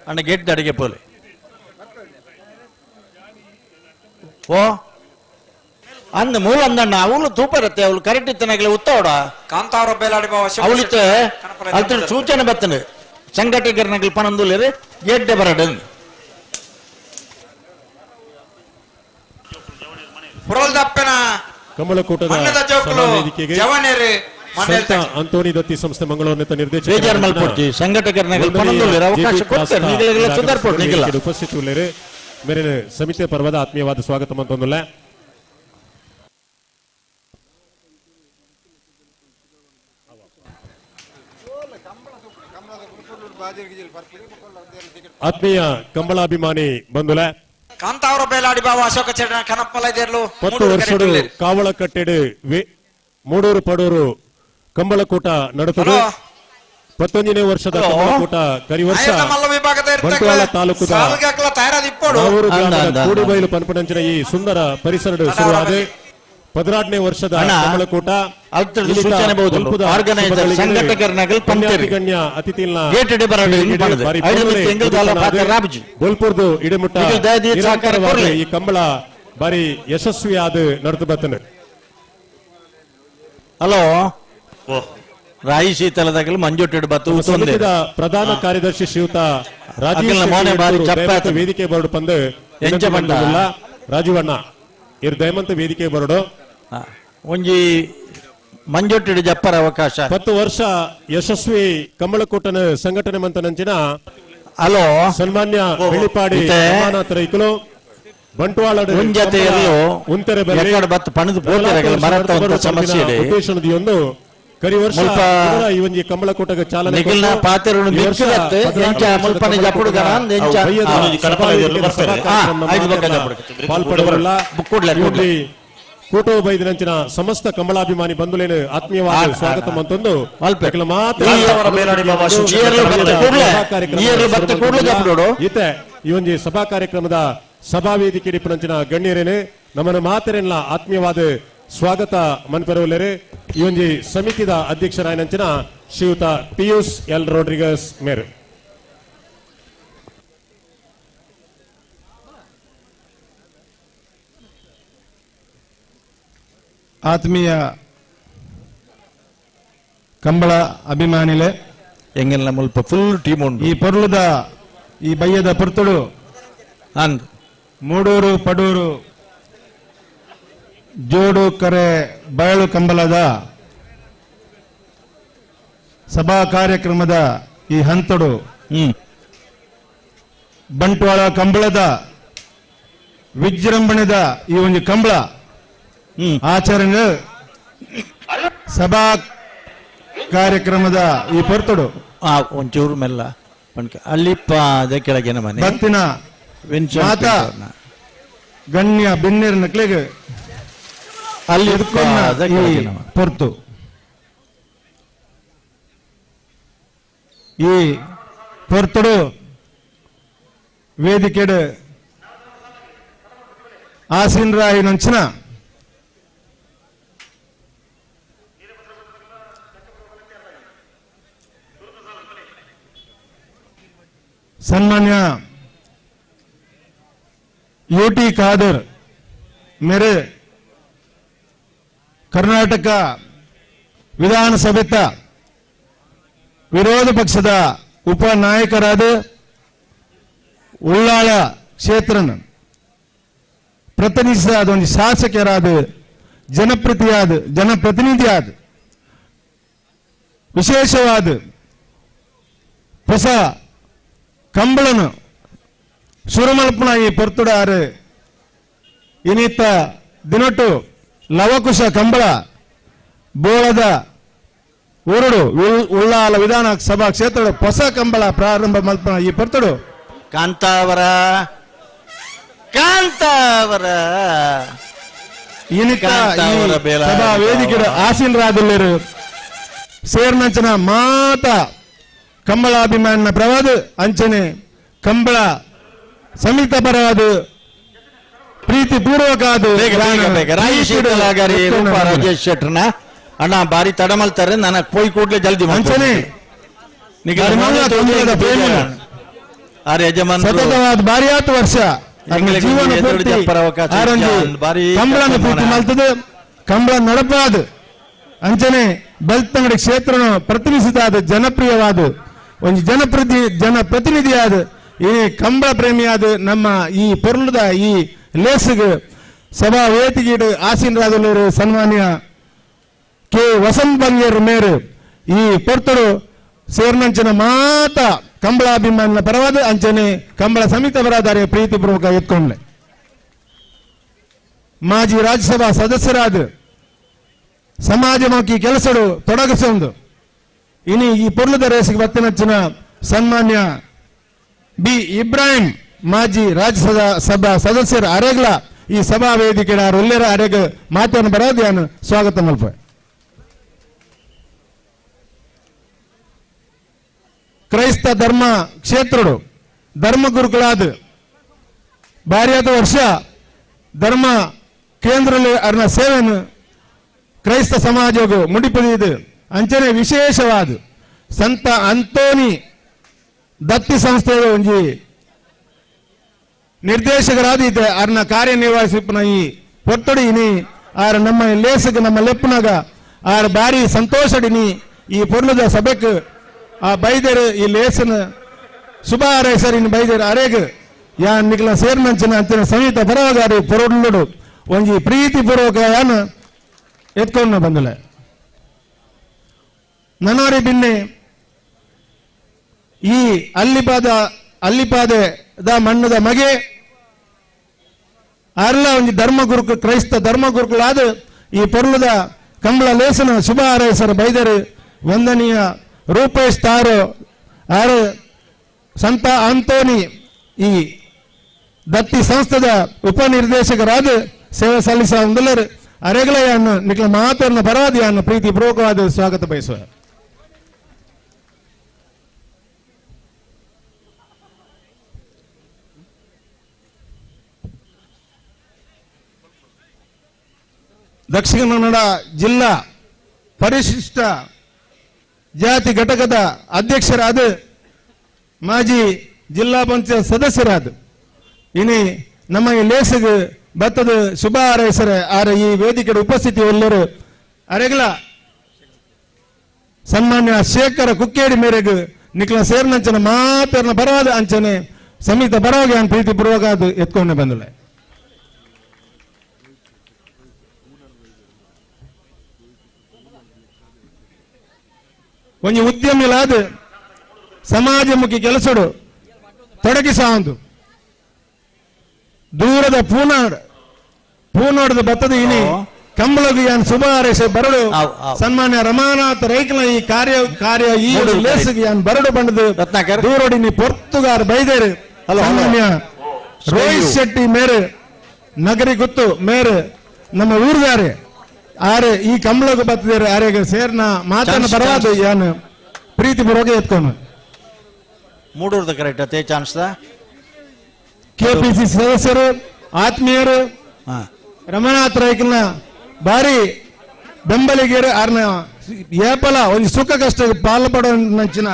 ಅಣ್ಣ ಗೇಟ್ ಅಡಿಗೆ ಪೋಲೆ ಓ ಅಂದ ಮೂಲ ಅಂದಣ್ಣ ಅವಳು ತೂಪ ಇರತ್ತೆ ಅವಳು ಕರೆಕ್ಟ್ ಇತ್ತನಾಗಲಿ ಉತ್ತವಡ ಕಾಂತಾವರ ಬೇಲಾಡಿ ಬಾವ ಅವಳಿತ ಅದ್ರ ಸೂಚನೆ ಬರ್ತನೆ ಸಂಘಟಕರನಾಗಲಿ ಪನಂದುಲೇರಿ ಗೇಟ್ ಬರಡು ಪುರಲ್ದಪ್ಪನ ಕಮಲಕೂಟದ ವೇದಿಕೆಗೆ ಸಂತ ಅಂತೋನಿ ದತ್ತಿ ಸಂಸ್ಥೆ ಮಂಗಳೂರಿನ ನಿರ್ದೇಶಕ ಉಪಸ್ಥಿತಿ ಮೇರೆ ಸಮಿತಿ ಪರ್ವದ ಆತ್ಮೀಯವಾದ ಸ್ವಾಗತ ಅಂತಂದಿಲ್ಲ. ಆತ್ಮೀಯ ಕಂಬಳಾಭಿಮಾನಿ ಬಂಧುಲ ಕಾಂತಾವರ ಬೇಲಾಡಿ ಬಾವ ಅಶೋಕ ಚರಣ ಕನಪ್ಪಲ ಇದೆರ್ಲು 10 ವರ್ಷದ ಕಾವಳ ಕಟ್ಟೆಡು ಮೂಡೂರು ಪಡೂರು ಕಂಬಳಕೂಟ ನಡೆತದು 11ನೇ ವರ್ಷದ ಕಂಬಳಕೂಟ ಕರಿವರ್ಷ ಬಂಟ್ವಾಳ ತಾಲೂಕುದ ಕೂಡಿಬೈಲು ಪನ್ಪನಂಚಿನ ಈ ಸುಂದರ ಪರಿಸರ ಶುರುವಾದ 16ನೇ ವರ್ಷದ ಕಂಬಳಕೂಟ ಗಣ್ಯ ಅತಿಥಿಲ್ನ ಬೋಲ್ಪುರ್ದು ಇಡಮುಟ್ಟ ಈ ಕಂಬಳ ಬಾರಿ ಯಶಸ್ವಿಯಾದ ನಡೆದು ಬರ್ತನೆ. ಹಲೋ ರಾಯಿ ಶೀತಲದಾಗಲಿ ಮಂಜುಟ್ಟಿಡ್ ಬತ್ತು ಪ್ರಧಾನ ಕಾರ್ಯದರ್ಶಿ ಶ್ರೀಯುತ ವೇದಿಕೆ ಬರಡು ಪಂದು ರಾಜೀವಣ್ಣ ಇರ್ ದಯಮಂತ ವೇದಿಕೆ ಬರಡು ಒಂಜಿ ಮಂಜೊಟ್ಟಿಡ್ ಜಪ್ಪರ ಅವಕಾಶ 10 ವರ್ಷ ಯಶಸ್ವಿ ಕಂಬಳಕೂಟನ ಸಂಘಟನೆ ಮಂತನಂಚಿನ ಹಲೋ ಸನ್ಮಾನ್ಯ ಬೆಳ್ಳಿಪಾಡಿ ರಮಾನಾಥ ರೈತರು ಬಂಟ್ವಾಳ ಉಂತೆರೆ ಉದ್ದೇಶನದಿಯೊಂದು ಕರಿವರ್ಷ ಈ ಕಂಬಳಕೂಟಕ್ಕೆ ಚಾಲನೆ ಕೂಟೋ ಬೈದಿನಂಚಿನ ಸಮಸ್ತ ಕಂಬಳಾಭಿಮಾನಿ ಬಂಧುಲೇನು ಆತ್ಮೀಯವಾದ ಸ್ವಾಗತ ಅಂತಂದು ಈತೆ ಈ ಒಂದು ಸಭಾ ಕಾರ್ಯಕ್ರಮದ ಸಭಾ ವೇದಿಕೆ ಇಡಿಪನಂಚಿನ ಗಣ್ಯರೇನೆ ನಮ್ಮನ್ನು ಮಾತರೆಲ್ಲ ಆತ್ಮೀಯವಾದ ಸ್ವಾಗತ ಮನ್ಪೆರವಲ್ಲರೆ ಈ ಒಂದು ಸಮಿತಿದ ಅಧ್ಯಕ್ಷರಾಯನಂಚಿನ ಶ್ರೀಯುತ ಪಿಯೂಸ್ ಎಲ್ ರೋಡ್ರಿಗಸ್ ಮೇರ್. ಆತ್ಮೀಯ ಕಂಬಳ ಅಭಿಮಾನಿಲೆ ಎಂಗೆಲ್ಲ ಮುಲ್ಪ ಫುಲ್ ಟೀಮ್ ಉಂಟು ಈ ಪೊರ್ಲುದ ಈ ಬಯ್ಯದ ಪುರ್ತುಡು ಅಂದ್ ಮೂಡೂರು ಪಡೂರು ಜೋಡು ಕರೆ ಬಯಲು ಕಂಬಳದ ಸಭಾ ಕಾರ್ಯಕ್ರಮದ ಈ ಹಂತಡು ಬಂಟ್ವಾಳ ಕಂಬಳದ ವಿಜೃಂಭಣೆದ ಈ ಒಂದು ಕಂಬಳ ಆಚರಣೆ ಸಭಾ ಕಾರ್ಯಕ್ರಮದ ಈ ಪೊರ್ತುಡು ಒಂಚೂರು ಮೆಲ್ಲ ಅಲ್ಲಿಪ್ಪ ಅದೇ ಕೆಳಗಿನ ಮನೆ ಭಕ್ತಿನ ಮಾತಾ ಗಣ್ಯ ಬೆನ್ನೇರ ನಕ್ಲೆಗೆ ಅಲ್ಲಿ ಪೊರ್ತು ಈ ಪೊರ್ತುಡು ವೇದಿಕೆಡು ಆಸೀನರಾಯಿ ನಂಚಿನ ಸನ್ಮಾನ್ಯ ಯುಟಿ ಖಾದರ್ ಮೇರೆ ಕರ್ನಾಟಕ ವಿಧಾನಸಭೆಯ ವಿರೋಧ ಪಕ್ಷದ ಉಪನಾಯಕರಾದ ಉಳ್ಳಾಳ ಕ್ಷೇತ್ರನ ಪ್ರತಿನಿಧಿಸಿದ ಒಂದು ಶಾಸಕರಾದ ಜನಪ್ರತಿನಿಧಿಯಾದ ವಿಶೇಷವಾದ ಹೊಸ ಕಂಬಳನು ಸುರಮಲ್ಪನ ಈ ಪೊರ್ತುಡಾರು ಇನ್ನಿತ್ತ ದಿನೊಟ್ಟು ಲವಕುಶ ಕಂಬಳ ಬೋಳದ ಊರುಡು ಉಳ್ಳಾಲ ವಿಧಾನ ಸಭಾ ಕ್ಷೇತ್ರ ಹೊಸ ಕಂಬಳ ಪ್ರಾರಂಭ ಮಲ್ಪನ ಈ ಪೊರ್ತುಡು ಕಾಂತಾವರ ಇನ್ನಿತ್ತ ಸಭಾ ವೇದಿಕೆ ಆಸೀನರಾದಲ್ಲರು ಸೇರ್ನಂಚನ ಮಾತ ಕಂಬಳಾಭಿಮಾನ ಪ್ರವಾದ ಅಂಚನೆ ಕಂಬಳ ಸಮಿತ ಪರವಾದ ಪ್ರೀತಿ ಪೂರ್ವಕ ರಾಜೇಶ್ ಶೆಟ್ರನ ಅಣ್ಣ ಬಾರಿ ತಡ ಮಲ್ತಾರೆ ನನಗೆ ಪೋಯ್ ಕೂಡ್ಲೆ ಜಲ್ದಿ ಅಂಚನೆ ಸತತವಾದ ಬಾರಿ 10 ವರ್ಷ ಜೀವನ ಕಂಬಳನ ಪ್ರೀತಿ ಮಲ್ತದೆ ಕಂಬಳ ನಡಪಾದ ಅಂಚನೆ ಬೆಳ್ತಂಗಡಿ ಕ್ಷೇತ್ರ ಪ್ರತಿನಿಧಿಸಿದ ಜನಪ್ರಿಯವಾದ ಒಂದು ಜನಪ್ರತಿನಿಧಿಯಾದ ಈ ಕಂಬಳ ಪ್ರೇಮಿಯಾದ ನಮ್ಮ ಈ ಪೊರ್ಲದ ಈ ಲೇಸಿಗೆ ಸಭಾ ವೇದಿಕೆಗೆ ಆಸೀನರಾದವರು ಸನ್ಮಾನ್ಯ ಕೆ ವಸಂತ್ ಬಂಗೇರ್ ಮೇರು ಈ ಪೊರ್ತರು ಸೇರ್ನಂಚಿನ ಮಾತ ಕಂಬಳಾಭಿಮಾನ ಪರವಾದ ಅಂಚನೆ ಕಂಬಳ ಸಮಿತ ಬರಾದಾರೆ ಪ್ರೀತಿಪೂರ್ವಕ ಎತ್ಕೊಂಡ್ಲೆ ಮಾಜಿ ರಾಜ್ಯಸಭಾ ಸದಸ್ಯರಾದ ಸಮಾಜಮುಖಿ ಕೆಲಸಗಳು ತೊಡಗಿಸೊಂದು ಇನಿ ಈ ಪೊರ್ಲದ ರೇಸಿಗೆ ಬತ್ತಿನಚ್ಚಿನ ಸನ್ಮಾನ್ಯ ಬಿ ಇಬ್ರಾಹಿಂ ಮಾಜಿ ರಾಜ್ಯಸಭಾ ಸದಸ್ಯರ ಅರೆಗ್ಲ ಈ ಸಭಾ ವೇದಿಕೆ ಒಳ್ಳೆಯ ಅರೆಗ ಮಾತನ್ನು ಬರೋದು ನಾನು ಸ್ವಾಗತ ಮಲ್ಪ ಕ್ರೈಸ್ತ ಧರ್ಮ ಕ್ಷೇತ್ರಗಳು ಧರ್ಮ ಗುರುಗಳಾದ ಬಾರಿ 10 ವರ್ಷ ಧರ್ಮ ಕೇಂದ್ರದಲ್ಲಿ ಅರ್ನ ಸೇವೆಯನ್ನು ಕ್ರೈಸ್ತ ಸಮಾಜವು ಮುಡಿಪದಿದು ಅಂಚನೆ ವಿಶೇಷವಾದ ಸಂತ ಅಂತೋನಿ ದತ್ತಿ ಸಂಸ್ಥೆಯ ಒಂಜಿ ನಿರ್ದೇಶಕರಾದ ಅರ್ನ ಕಾರ್ಯನಿರ್ವಹಿಸಿನ ಈ ಪೊತ್ತೊಡಿನಿ ಆರ ನಮ್ಮ ಲೇಸಗೆ ನಮ್ಮ ಲೆಪ್ಪನಾಗ ಆರ ಬಾರಿ ಸಂತೋಷಡಿನಿ ಈ ಪೊರ್ಲದ ಸಭೆಗೆ ಆ ಬೈದೇರು ಈ ಲೇಸನ ಶುಭ ಹಾರೈಸರಿನ ಬೈದೇರು ಅರೆಗೆ ಯಾನ್ ನಿಕ್ಲ ಸೇರ್ನಂಚಿನ ಅಂಚಿನ ಸಂಹಿತ ಬರವಾಗಾರಿ ಪೊರೊಡ್ಲುಡು ಒಂಜಿ ಪ್ರೀತಿ ಪೂರ್ವಕ ಯಾನ್ ಎತ್ಕೊಂಡು ಬಂದಲೆ ನನವರಿ ಬಿನ್ನೆ ಈ ಅಲ್ಲಿಪಾದೆ ಮಣ್ಣದ ಮಗೆ ಅರ್ಲ ಒಂದು ಧರ್ಮಗುರು ಕ್ರೈಸ್ತ ಧರ್ಮಗುರುಗಳಾದ ಈ ಪೊರ್ಲದ ಕಂಬಳ ಲೇಸನ ಶುಭ ಹಾರೈಸರ ಬೈದರು ವಂದನೀಯ ರೂಪೇಶ್ ತಾರೋ ಆರು ಸಂತ ಆಂತೋನಿ ಈ ದತ್ತಿ ಸಂಸ್ಥೆದ ಉಪನಿರ್ದೇಶಕರಾದ ಸೇವೆ ಸಲ್ಲಿಸ ಒಂದಲ್ಲರು ಅರೆಗಲೆಯನ್ನು ನಿಕ್ಲ ಮಾತನ್ನು ಪರಾದಿಯನ್ನು ಪ್ರೀತಿ ಪೂರ್ವಕವಾದ ಸ್ವಾಗತ ಬಯಸುವ ದಕ್ಷಿಣ ಕನ್ನಡ ಜಿಲ್ಲಾ ಪರಿಶಿಷ್ಟ ಜಾತಿ ಘಟಕದ ಅಧ್ಯಕ್ಷರಾದ ಮಾಜಿ ಜಿಲ್ಲಾ ಪಂಚಾಯತ್ ಸದಸ್ಯರಾದ ಇನಿ ನಮ್ಮ ಈ ಲೇಸಿಗೆ ಬತ್ತದ ಶುಭ ಹಾರೈಸರ ಆರ ಈ ವೇದಿಕೆ ಉಪಸ್ಥಿತಿ ಎಲ್ಲರೂ ಅರೆಗಲ ಸನ್ಮಾನ್ಯ ಶೇಖರ ಕುಕ್ಕೇಡಿ ಮೇರೆಗೆ ನಿಕ್ಲ ಸೇರ್ನಂಚನ ಮಾತನ್ನ ಬರವಾದ ಅಂಚನೆ ಸಮಿತ ಬರವಾಗಿ ನಾನು ಪ್ರೀತಿ ಪೂರ್ವಕ ಅದು ಎತ್ಕೊಂಡೆ ಬಂದಲೆ ಒಂದು ಉದ್ಯಮಿಲಾದ ಸಮಾಜಮುಖಿ ಕೆಲಸಡು ತೊಡಗಿಸಾಂದು ದೂರದ ಪೂನಾಡದ ಬತ್ತದ ಇನಿ ಕಂಬಳಗಿ ಯಾನ್ ಶುಭ ಹಾರೈಸ ಬರಡು ಸನ್ಮಾನ್ಯ ರಮಾನಾಥ ರೈಕಲ ಈ ಕಾರ್ಯ ಈ ಲೇಸಿಗೆ ಯಾನ್ ಬರಡು ಬಂಡದು ದೂರೋಡಿನಿ ಪೊರ್ತುಗಾರ ಬೈದೇರು ಸನ್ಮಾನ್ಯ ರೋಹಿತ್ ಶೆಟ್ಟಿ ಮೇರೆ ನಗರಿ ಗೊತ್ತು ಮೇರೆ ನಮ್ಮ ಊರುಗಾರೆ ಆರೆ ಈ ಕಂಬಳಗೆ ಬತ್ತಿದ್ದಾರೆ ಆರೆಗೆ ಸೇರ್ನ ಮಾತನ್ನ ಬರವಾದ ಯಾನ್ ಪ್ರೀತಿ ಪೂರ್ವಕ ಎತ್ಕೊಂಡು ಮೂಡೂರ್ದ ಕರೆಕ್ಟ್ ಅದೇ ಚಾನ್ಸ್ ಕೆಪಿಸಿ ಸದಸ್ಯರು ಆತ್ಮೀಯರು ರಮನಾಥ್ ರೈಕಲ್ನ ಬಾರಿ ಬೆಂಬಲಿಗರು ಆರ್ನ ಏಪಲ ಒಂದು ಸುಖ ಕಷ್ಟ ಪಾಲ್ಪಡುವಂಚಿನ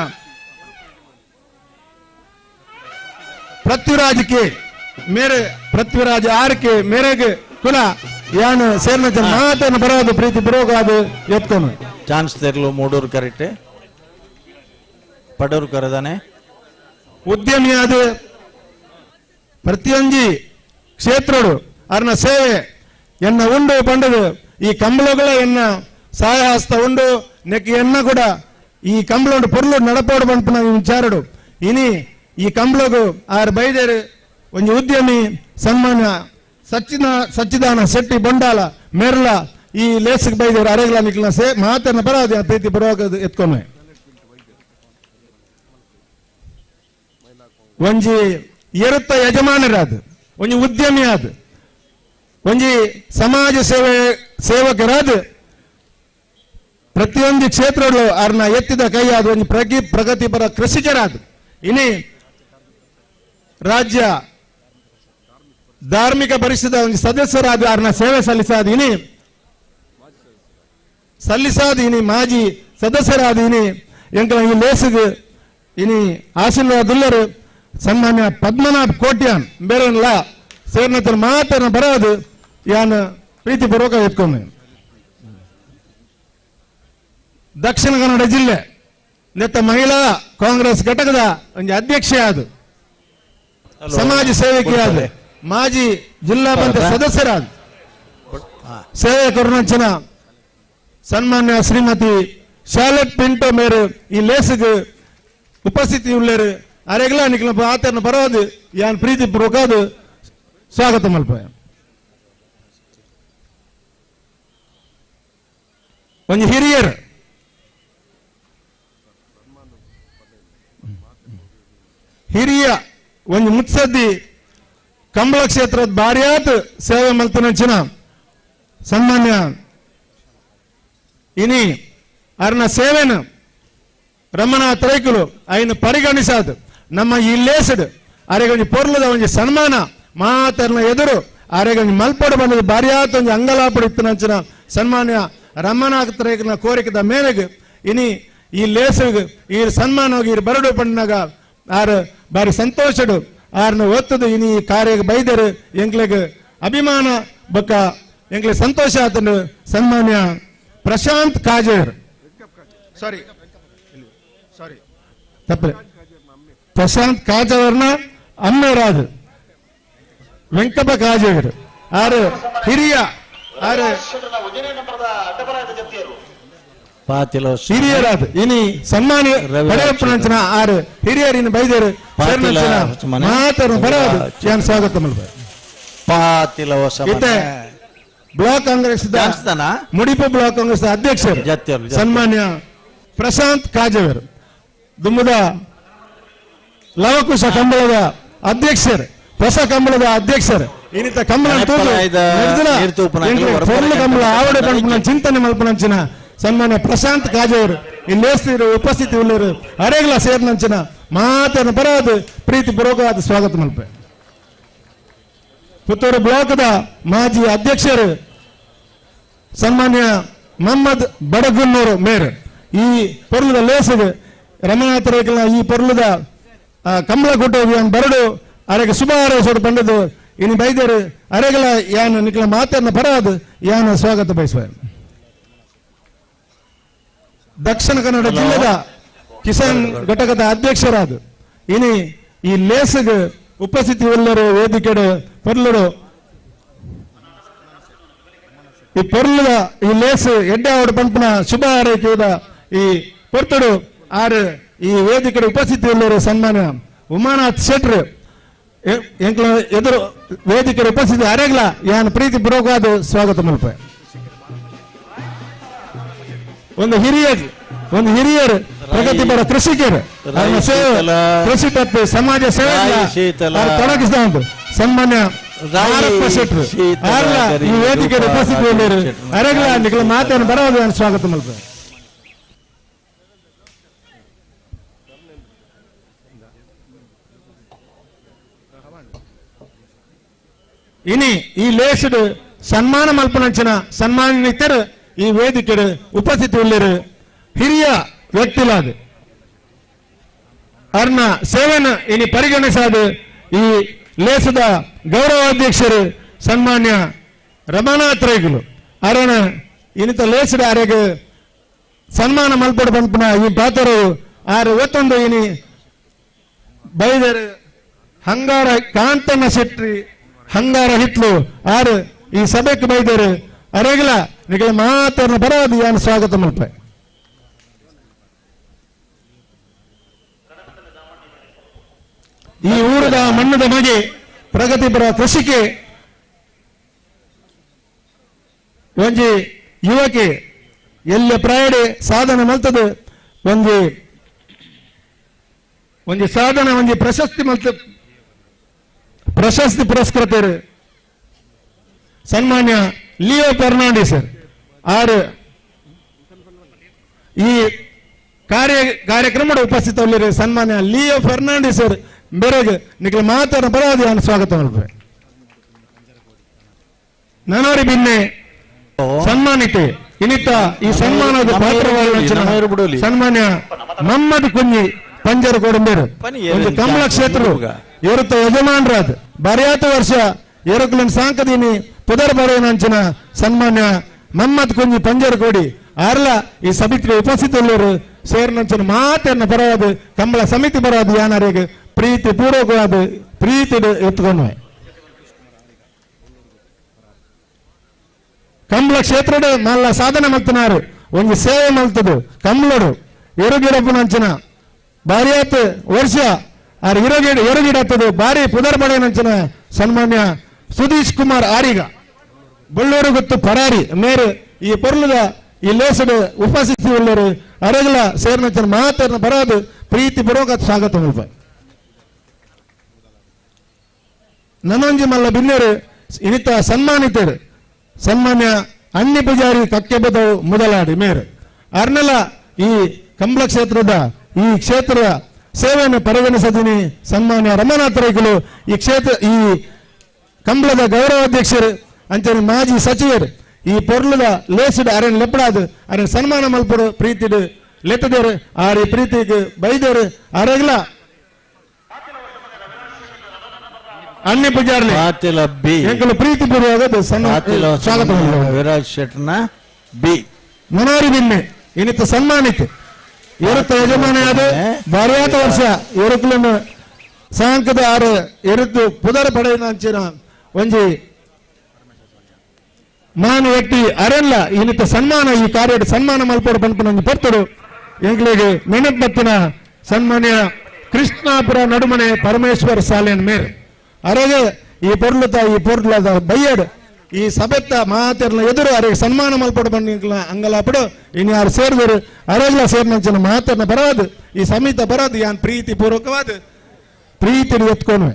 ಪೃಥ್ವಿರಾಜ್ಗೆ ಮೇರೆ ಪೃಥ್ವಿರಾಜ್ ಆರ್ಕೆ ಮೇರೆಗೆ ಕುಲ ಯಾನು ಸೇರ್ನ ಮಾತನ್ನು ಬರೋದು ಪ್ರೀತಿ ಪೂರ್ವಕ ಅದು ಎತ್ಕೊಂಡು ಚಾನ್ಸ್ ತೆರಲು ಮೂಡೂರು ಕರೆಕ್ಟ್ ಪಡೂರು ಕರೆದಾನೆ ಉದ್ಯಮಿಯಾದ ಪ್ರತಿಯೊಂದು ಕ್ಷೇತ್ರಗಳು ಅರ್ನ ಸೇವೆ ಎನ್ನ ಉಂಡು ಪಂಡದು ಈ ಕಂಬಳಗಳ ಎನ್ನ ಸಹಾಯ ಹಸ್ತ ಉಂಡು ನೆಕ್ ಎನ್ನ ಕೂಡ ಈ ಕಂಬಳ ಪೊರ್ಲು ನಡಪೋಡು ಬಂಪನ ವಿಚಾರಡು ಇನಿ ಈ ಕಂಬಳಗು ಆರು ಬೈದೇರು ಒಂದು ಉದ್ಯಮಿ ಸನ್ಮಾನ್ಯ ಸಚ್ಚಿದಾನ ಶೆಟ್ಟಿ ಬೊಂಡಾಲ ಮೆರ್ಲ ಈ ಲೇಸಿಗೆ ಬೈದೇರು ಅರೆಗ್ಲ ನಿಕ್ಲ ಮಾತನ್ನ ಬರೋದು ಪ್ರೀತಿ ಪೂರ್ವಕ ಎತ್ಕೊಂಡೆ ಒಂಜಿ ಎರುತ್ತ ಯಜಮಾನರಾದ ಒಂಜಿ ಉದ್ಯಮಿಯಾದ ಒಂಜಿ ಸಮಾಜ ಸೇವಕರಾದ ಪ್ರತಿಯೊಂದು ಕ್ಷೇತ್ರಗಳು ಅವ್ರನ್ನ ಎತ್ತಿದ ಕೈ ಅದು ಒಂದು ಪ್ರಗತಿಪರ ಕೃಷಿಕರಾದ ಇನಿ ರಾಜ್ಯ ಧಾರ್ಮಿಕ ಪರಿಷದ ಒಂದು ಸದಸ್ಯರಾದ ಅವ್ರನ್ನ ಸೇವೆ ಸಲ್ಲಿಸಾದ ಇನಿ ಮಾಜಿ ಸದಸ್ಯರಾದ ಇನಿ ಎಂಕಲ ಈ ಲೇಸಿಗೆ ಇನಿ ಆಶೀರ್ವಾದುಲ್ಲರು ಸನ್ಮಾನ್ಯ ಪದ್ಮನಾಭ್ ಕೋಟ್ಯಾನ್ ಬೇರೆಲ್ಲ ಸೇರ್ನತ್ರ ಮಾತನ್ನ ಬರೋದು ಯಾನ್ ಪ್ರೀತಿಪೂರ್ವಕ ಎತ್ಕೊಂಡೆ. ದಕ್ಷಿಣ ಕನ್ನಡ ಜಿಲ್ಲೆ ನೆತ್ತ ಮಹಿಳಾ ಕಾಂಗ್ರೆಸ್ ಘಟಕದ ಒಂದು ಅಧ್ಯಕ್ಷೆ ಆದ ಸಮಾಜ ಸೇವಕಿ ಆದ ಮಾಜಿ ಜಿಲ್ಲಾ ಪಂಚಾಯತ್ ಸದಸ್ಯರಾದ ಸೇವೆ ಕೊರನಂಚನ ಸನ್ಮಾನ್ಯ ಶ್ರೀಮತಿ ಶಾಲೆಟ್ ಪಿಂಟೋ ಮೇರು ಈ ಲೇಸಿಗೆ ಉಪಸ್ಥಿತಿ ಉಳ್ಳರು ಅರೆಗ್ಲ ನಿಕ್ಲ ಆತನ ಬರೋದು ಯಾನ್ ಪ್ರೀತಿಪೂರ್ವಕ ಸ್ವಾಗತ ಮಲ್ಪ. ಒಂದು ಹಿರಿಯರು ಒಂದು ಮುತ್ಸದ್ದಿ ಕಂಬಳ ಕ್ಷೇತ್ರದ ಭಾರಿಯಾತ್ ಸೇವೆ ಮಲ್ತನಂಚಿನ ಸನ್ಮಾನ್ಯ ಇನಿ ಅರ್ನ ಸೇವೆನ ರಮನಾಥ್ ರೈಕುಲು ಅಯ್ಯನ ಪರಿಗಣಿಸಾದ ನಮ್ಮ ಈ ಲೇಸಡ್ ಅರೆಗೊಂದು ಪೊರ್ಲದ ಒಂದು ಸನ್ಮಾನ ಮಾತರ್ನ ಎದುರು ಅರೆಗೊಂದು ಮಲ್ಪಡು ಬಂದದ್ದು ಭಾರಿಯಾತ್ ಒಂದು ಅಂಗಲಾಪಡು ಇತ್ತನಂಚಿನ ಸನ್ಮಾನ್ಯ ರಮನಾಥ್ ರೈಕನ ಕೋರಿಕೆದ ಮೇರೆಗೆ ಇನಿ ಈ ಲೇಸಗ್ ಈ ಸನ್ಮಾನವಾಗಿ ಈ ಬರಡು ಪಂಡಿನಾಗ ಆರು ಬಾರಿ ಸಂತೋಷಡು ಆರ್ನ ಒತ್ತದು ಇನಿ ಕಾರ್ಯ ಬೈದರು ಎಂಕ್ಲೆಗೆ ಅಭಿಮಾನ ಬಕ್ಕ ಎಂಕ್ಲೆ ಸಂತೋಷ ಆತನು ಸನ್ಮಾನ್ಯ ಪ್ರಶಾಂತ್ ಕಾಜೇರ್ ತಪ್ಪು ಪ್ರಶಾಂತ್ ಕಾಜೇರ್ನ ಅಮ್ಮೇರಾದು ವೆಂಕಪ್ಪ ಕಾಜೇರ್ ಆರು ಹಿರಿಯ ಆರು ಹಿರಿಯರಾದ ಇನಿ ಸನ್ಮಾನ ಪಡೆಯಪ್ಪನಂಚಿನ ಆರು ಹಿರಿಯರಿನ ಬೈದರು ಮಾತನ್ನು ಬರೋದು ಏನ್ ಸ್ವಾಗತ ಮತ್ತೆ ಬ್ಲಾಕ್ ಕಾಂಗ್ರೆಸ್ ಮುಡಿಪು ಬ್ಲಾಕ್ ಕಾಂಗ್ರೆಸ್ ಅಧ್ಯಕ್ಷರು ಸನ್ಮಾನ್ಯ ಪ್ರಶಾಂತ್ ಕಾಜೇರ್ ದುಮ್ಮದ ಲವಕುಶ ಕಂಬಳದ ಅಧ್ಯಕ್ಷರು ಹೊಸ ಕಂಬಳದ ಅಧ್ಯಕ್ಷರು ಇನ್ನಿತ ಕಂಬಳ ಕಂಬಳ ಆವಡೆ ಪಂಪನ ಚಿಂತನೆ ಮಲ್ಪನಂಚಿನ ಸನ್ಮಾನ್ಯ ಪ್ರಶಾಂತ್ ಕಾಜೇರ್ ಇಲ್ಲಿ ಉಪಸ್ಥಿತಿ ಉಳ್ಳರು ಅರೆಗ್ಲ ಸೇರ್ನಂಚಿನ ಮಾತನ್ನು ಬರೋದು ಪ್ರೀತಿ ಪೂರ್ವಕವಾದ ಸ್ವಾಗತ ಮಲ್ಪೆ. ಪುತ್ತೂರು ಬ್ಲಾಕ್ದ ಮಾಜಿ ಅಧ್ಯಕ್ಷರು ಸನ್ಮಾನ್ಯ ಮೊಹಮ್ಮದ್ ಬಡಗುನ್ನೂರು ಮೇರ್ ಈ ಪೊರ್ಲದ ಲೇಸದು ರಮನಾಥ ರೇಖಲ ಈ ಪೊರ್ಲದ ಕಂಬಳ ಕೊಟ್ಟು ಬರಡು ಅರೆಗೆ ಶುಭ ಹಾರೈಸೋದು ಬಂದದ್ದು ಇನ್ನು ಬೈದರು ಅರೆಗಲ ಯಾನು ನಿಕ್ಲ ಮಾತನ್ನ ಬರೋದು ಯಾನು ಸ್ವಾಗತ ಬಯಸುವ. ದಕ್ಷಿಣ ಕನ್ನಡ ಜಿಲ್ಲೆದ ಕಿಸಾನ್ ಘಟಕದ ಅಧ್ಯಕ್ಷರಾದ ಇನಿ ಈ ಲೇಸಗ್ ಉಪಸ್ಥಿತಿ ಉಳ್ಳರು ವೇದಿಕೆಡು ಪೊರ್ಲರು ಈ ಪೊರ್ಲದ ಈ ಲೇಸ್ ಎಡ್ಡಾವಡು ಪಂಪನ ಶುಭ ಹಾರೈಕೆಯ ಈ ಪೊರ್ತಡು ಆರು ಈ ವೇದಿಕೆಡು ಉಪಸ್ಥಿತಿ ಉಳ್ಳರು ಸನ್ಮಾನ್ಯ ಉಮಾನಾಥ್ ಶೆಟ್ರ್ ಎಂಕ್ಲ ಎದುರು ವೇದಿಕೆಡು ಉಪಸ್ಥಿತಿ ಅರೆಗ್ಲ ಯಾನ್ ಪ್ರೀತಿ ಪೂರ್ವಕವಾದ ಸ್ವಾಗತ ಮಲ್ಪ. ಒಂದು ಹಿರಿಯರು ಪ್ರಗತಿಪರ ಕೃಷಿಕರು ಕೃಷಿ ತತ್ವ ಸಮಾಜ ಸೇವೆ ತೊಡಗಿಸಿದ ಉಂಟು ಸನ್ಮಾನ್ಯ ಶೆಟ್ರು ಈ ವೇದಿಕೆ ಉಪಸ್ಥಿತಿಯಲ್ಲಿ ಅರೆಗ್ಲ ನಿಖಲ ಮಾತನ್ನು ಬರೋದು ಸ್ವಾಗತ ಮಲ್ಪ. ಇನಿ ಈ ಲೇಸಡ್ ಸನ್ಮಾನ ಮಲ್ಪನಂಚಿನ ಸನ್ಮಾನಿತರು ಈ ವೇದಿಕೆ ಉಪಸ್ಥಿತಿ ಉಳ್ಳರು ಹಿರಿಯ ವ್ಯಕ್ತಿಲಾದ ಅರ್ನ ಸೇವೆನ ಇನಿ ಪರಿಗಣಿಸಾದ ಈ ಲೇಸದ ಗೌರವಾಧ್ಯಕ್ಷರು ಸನ್ಮಾನ್ಯ ರಮನಾಥ್ ರೈಗುಲು ಅರಣ ಇನ್ನಿತ ಲೇಸದ ಅರೆಗೆ ಸನ್ಮಾನ ಮಲ್ಪಡ ಬಂಪನ ಈ ಪಾತರು ಆರು ಒತ್ತೊಂದು ಇನಿ ಬೈದರು ಹಂಗಾರ ಕಾಂತನ ಶೆಟ್ಟಿ ಹಂಗಾರ ಹಿತ್ಲು ಆರು ಈ ಸಭೆಗೆ ಬೈದರು ಅರೆಗಲ ನಿಖಲ ಮಾತನ್ನ ಬರೋದು ಯಾನು ಸ್ವಾಗತ ಮಲ್ಪ. ಈ ಊರದ ಮಣ್ಣದ ಮಗೆ ಪ್ರಗತಿಪರ ಕೃಷಿಕೆ ಒಂಜಿ ಯುವಕೆ ಎಲ್ಲ ಪ್ರಾಯಡೆ ಸಾಧನೆ ಮಲ್ತದು ಒಂಜಿ ಸಾಧನೆ ಒಂಜಿ ಪ್ರಶಸ್ತಿ ಮಲ್ತ ಪ್ರಶಸ್ತಿ ಪುರಸ್ಕೃತರು ಸನ್ಮಾನ್ಯ ಲಿಯೋ ಫರ್ನಾಂಡಿಸ್ ಆರು ಈ ಕಾರ್ಯಕ್ರಮದ ಉಪಸ್ಥಿತರಲ್ಲಿ ಸನ್ಮಾನ್ಯ ಲಿಯೋ ಫೆರ್ನಾಂಡಿಸ್ ಮೇರೆಗೆ ನಿಖಿಲ ಮಾತಾಡ ಪರವಾಗಿ ನಾನು ಸ್ವಾಗತ ಮಾಡ್ತೇನೆ. ನನೋರಿ ಬಿನ್ನೆ ಸನ್ಮಾನಿತೆ ಇನ್ನಿತ ಈ ಸನ್ಮಾನದ ಪಾತ್ರವಾದ ಸನ್ಮಾನ್ಯ ಮಮ್ಮದ್ ಕುಂಜಿ ಪಂಜರ ಕೊಡಂಬೇರು ಒಂದು ಕಮಲ ಕ್ಷೇತ್ರ ಇರುತ್ತ ಯಜಮಾನರಾದ ಬರ್ಯಾತ ವರ್ಷ ಎರಕಲನ್ ಸಾಂಕದಿನಿ ಪುದರ್ ಬರೆಯನಂಚಿನ ಸನ್ಮಾನ್ಯ ಮಮ್ಮದ್ ಕುಂಜಿ ಪಂಜರ ಕೋಡಿ ಆರ್ಲ ಈ ಸಮಿತಿ ಉಪಸ್ಥಿತರು ಸೇರಿನಂಚಿನ ಮಾತನ್ನ ಪರವಾದ ಕಂಬಳ ಸಮಿತಿ ಪರವಾದ ಯಾನರಿಗೆ ಪ್ರೀತಿ ಪೂರ್ವಕವಾದ ಪ್ರೀತಿ ಎತ್ಕೊಂಡ್ವೆ. ಕಂಬಳ ಕ್ಷೇತ್ರದ ಮಲ್ಲ ಸಾಧನೆ ಮಲ್ತನಾರು ಒಂದು ಸೇವೆ ಮಲ್ತದು ಕಂಬಳಡು ಎರಗಿಡಪ್ಪನಂಚಿನ ಬಾರಿಯಾತ ವರ್ಷ ಆರ್ ಎರಗಿಡತ್ತದು ಬಾರಿ ಪುದರ್ ಬಡೆಯನಂಚಿನ ಸನ್ಮಾನ್ಯ ಸುಧೀಶ್ ಕುಮಾರ್ ಆರಿಗ ಬಳ್ಳೂರು ಗೊತ್ತು ಪರಾರಿ ಮೇರು ಈ ಪೊರ್ಲದ ಈ ಲೇಸದ ಉಪಸ್ಥಿತಿ ಉಳ್ಳರು ಅರೆಗಳ ಸೇರಿನ ಮಾತನ್ನ ಬರೋದು ಪ್ರೀತಿ ಪೂರ್ವಕ ಸ್ವಾಗತ ಮುಲ್ಪ ನನೊಂಜಿ ಮಲ್ಲ ಬಿನ್ನೇರು ಇನಿತ ಸನ್ಮಾನಿತರು ಸನ್ಮಾನ್ಯ ಅಣ್ಣಿ ಪೂಜಾರಿ ಕಕ್ಕೆಬದವು ಮೊದಲಾಡಿ ಮೇರು ಅರ್ನೆಲ್ಲ ಈ ಕಂಬಳ ಕ್ಷೇತ್ರದ ಈ ಕ್ಷೇತ್ರದ ಸೇವೆಯನ್ನು ಪರಿಗಣಿಸಿದ್ದೀನಿ. ಸನ್ಮಾನ್ಯ ರಮನಾಥ್ ರೈಕಲು ಈ ಕಂಬಳದ ಗೌರವಾಧ್ಯಕ್ಷರು ಅಂಚನೆ ಮಾಜಿ ಸಚಿವರು ಈ ಪೊರ್ಲದ ಲೇಸಿಡ್ ಅರೆನ್ ಲೆಪ್ಪಡಾದು ಅರೆನ್ ಸನ್ಮಾನ ಮಲ್ಪಡು ಪ್ರೀತಿಡು ಲೆತ್ತದೇರು ಆರಿ ಪ್ರೀತಿಗೆ ಬೈದೇರು ಅರೆಗ್ಲ ಅಣ್ಣಿ ಪೂಜಾರ್ಲಿ ಎಂಕಲು ಪ್ರೀತಿ ಪೂರ್ವಕ ಸ್ವಾಗತ ವಿರಾಜ್ ಶೆಟ್ನ ಬಿ ಮನೋರಿ ಬಿನ್ನೆ ಇನ್ನಿತ ಸನ್ಮಾನಿತ ಇರುತ್ತ ಯಜಮಾನಿಯಾದ ಬಾರಿಯಾತ ವರ್ಷ ಎರಕಲನ್ನು ಸಾಂಕದ ಆರು ಎರುತ್ತು ಪುದರ ಪಡೆಯ ಅಂಚಿನ ಒಂಜಿ ಮಾನು ವ್ಯಕ್ತಿ ಅರೆಲ್ಲ ಇನ್ನಿತ ಸನ್ಮಾನ ಈ ಕಾರ್ಯ ಸನ್ಮಾನ ಮಲ್ಪಡು ಪಂಪನೊಂದು ಪರ್ತಡು ಎಂಗ್ಲಿಗೆ ನೆನಪತ್ತಿನ ಸನ್ಮಾನ್ಯ ಕೃಷ್ಣಾಪುರ ನಡುಮನೆ ಪರಮೇಶ್ವರ ಸಾಲೆನ್ ಮೇರೆ ಅರೆಗೆ ಈ ಪೊರ್ಲದ ಬೈಯಡ್ ಈ ಸಭೆತ್ತ ಮಾತೆರ್ಲ ಎದುರು ಅರೆ ಸನ್ಮಾನ ಮಲ್ಪಡು ಬಂದಿಲ್ಲ ಅಂಗಲಾಪಡು ಇನ್ನು ಯಾರು ಸೇರಿದರು ಅರೆಗ್ಲ ಸೇರಿನ ಮಾತನ್ನ ಬರೋದು ಈ ಸಮಿತ ಬರೋದು ಯಾನ್ ಪ್ರೀತಿ ಪೂರ್ವಕವಾದ ಪ್ರೀತಿ ಎತ್ಕೊಂಡ್ವೆ.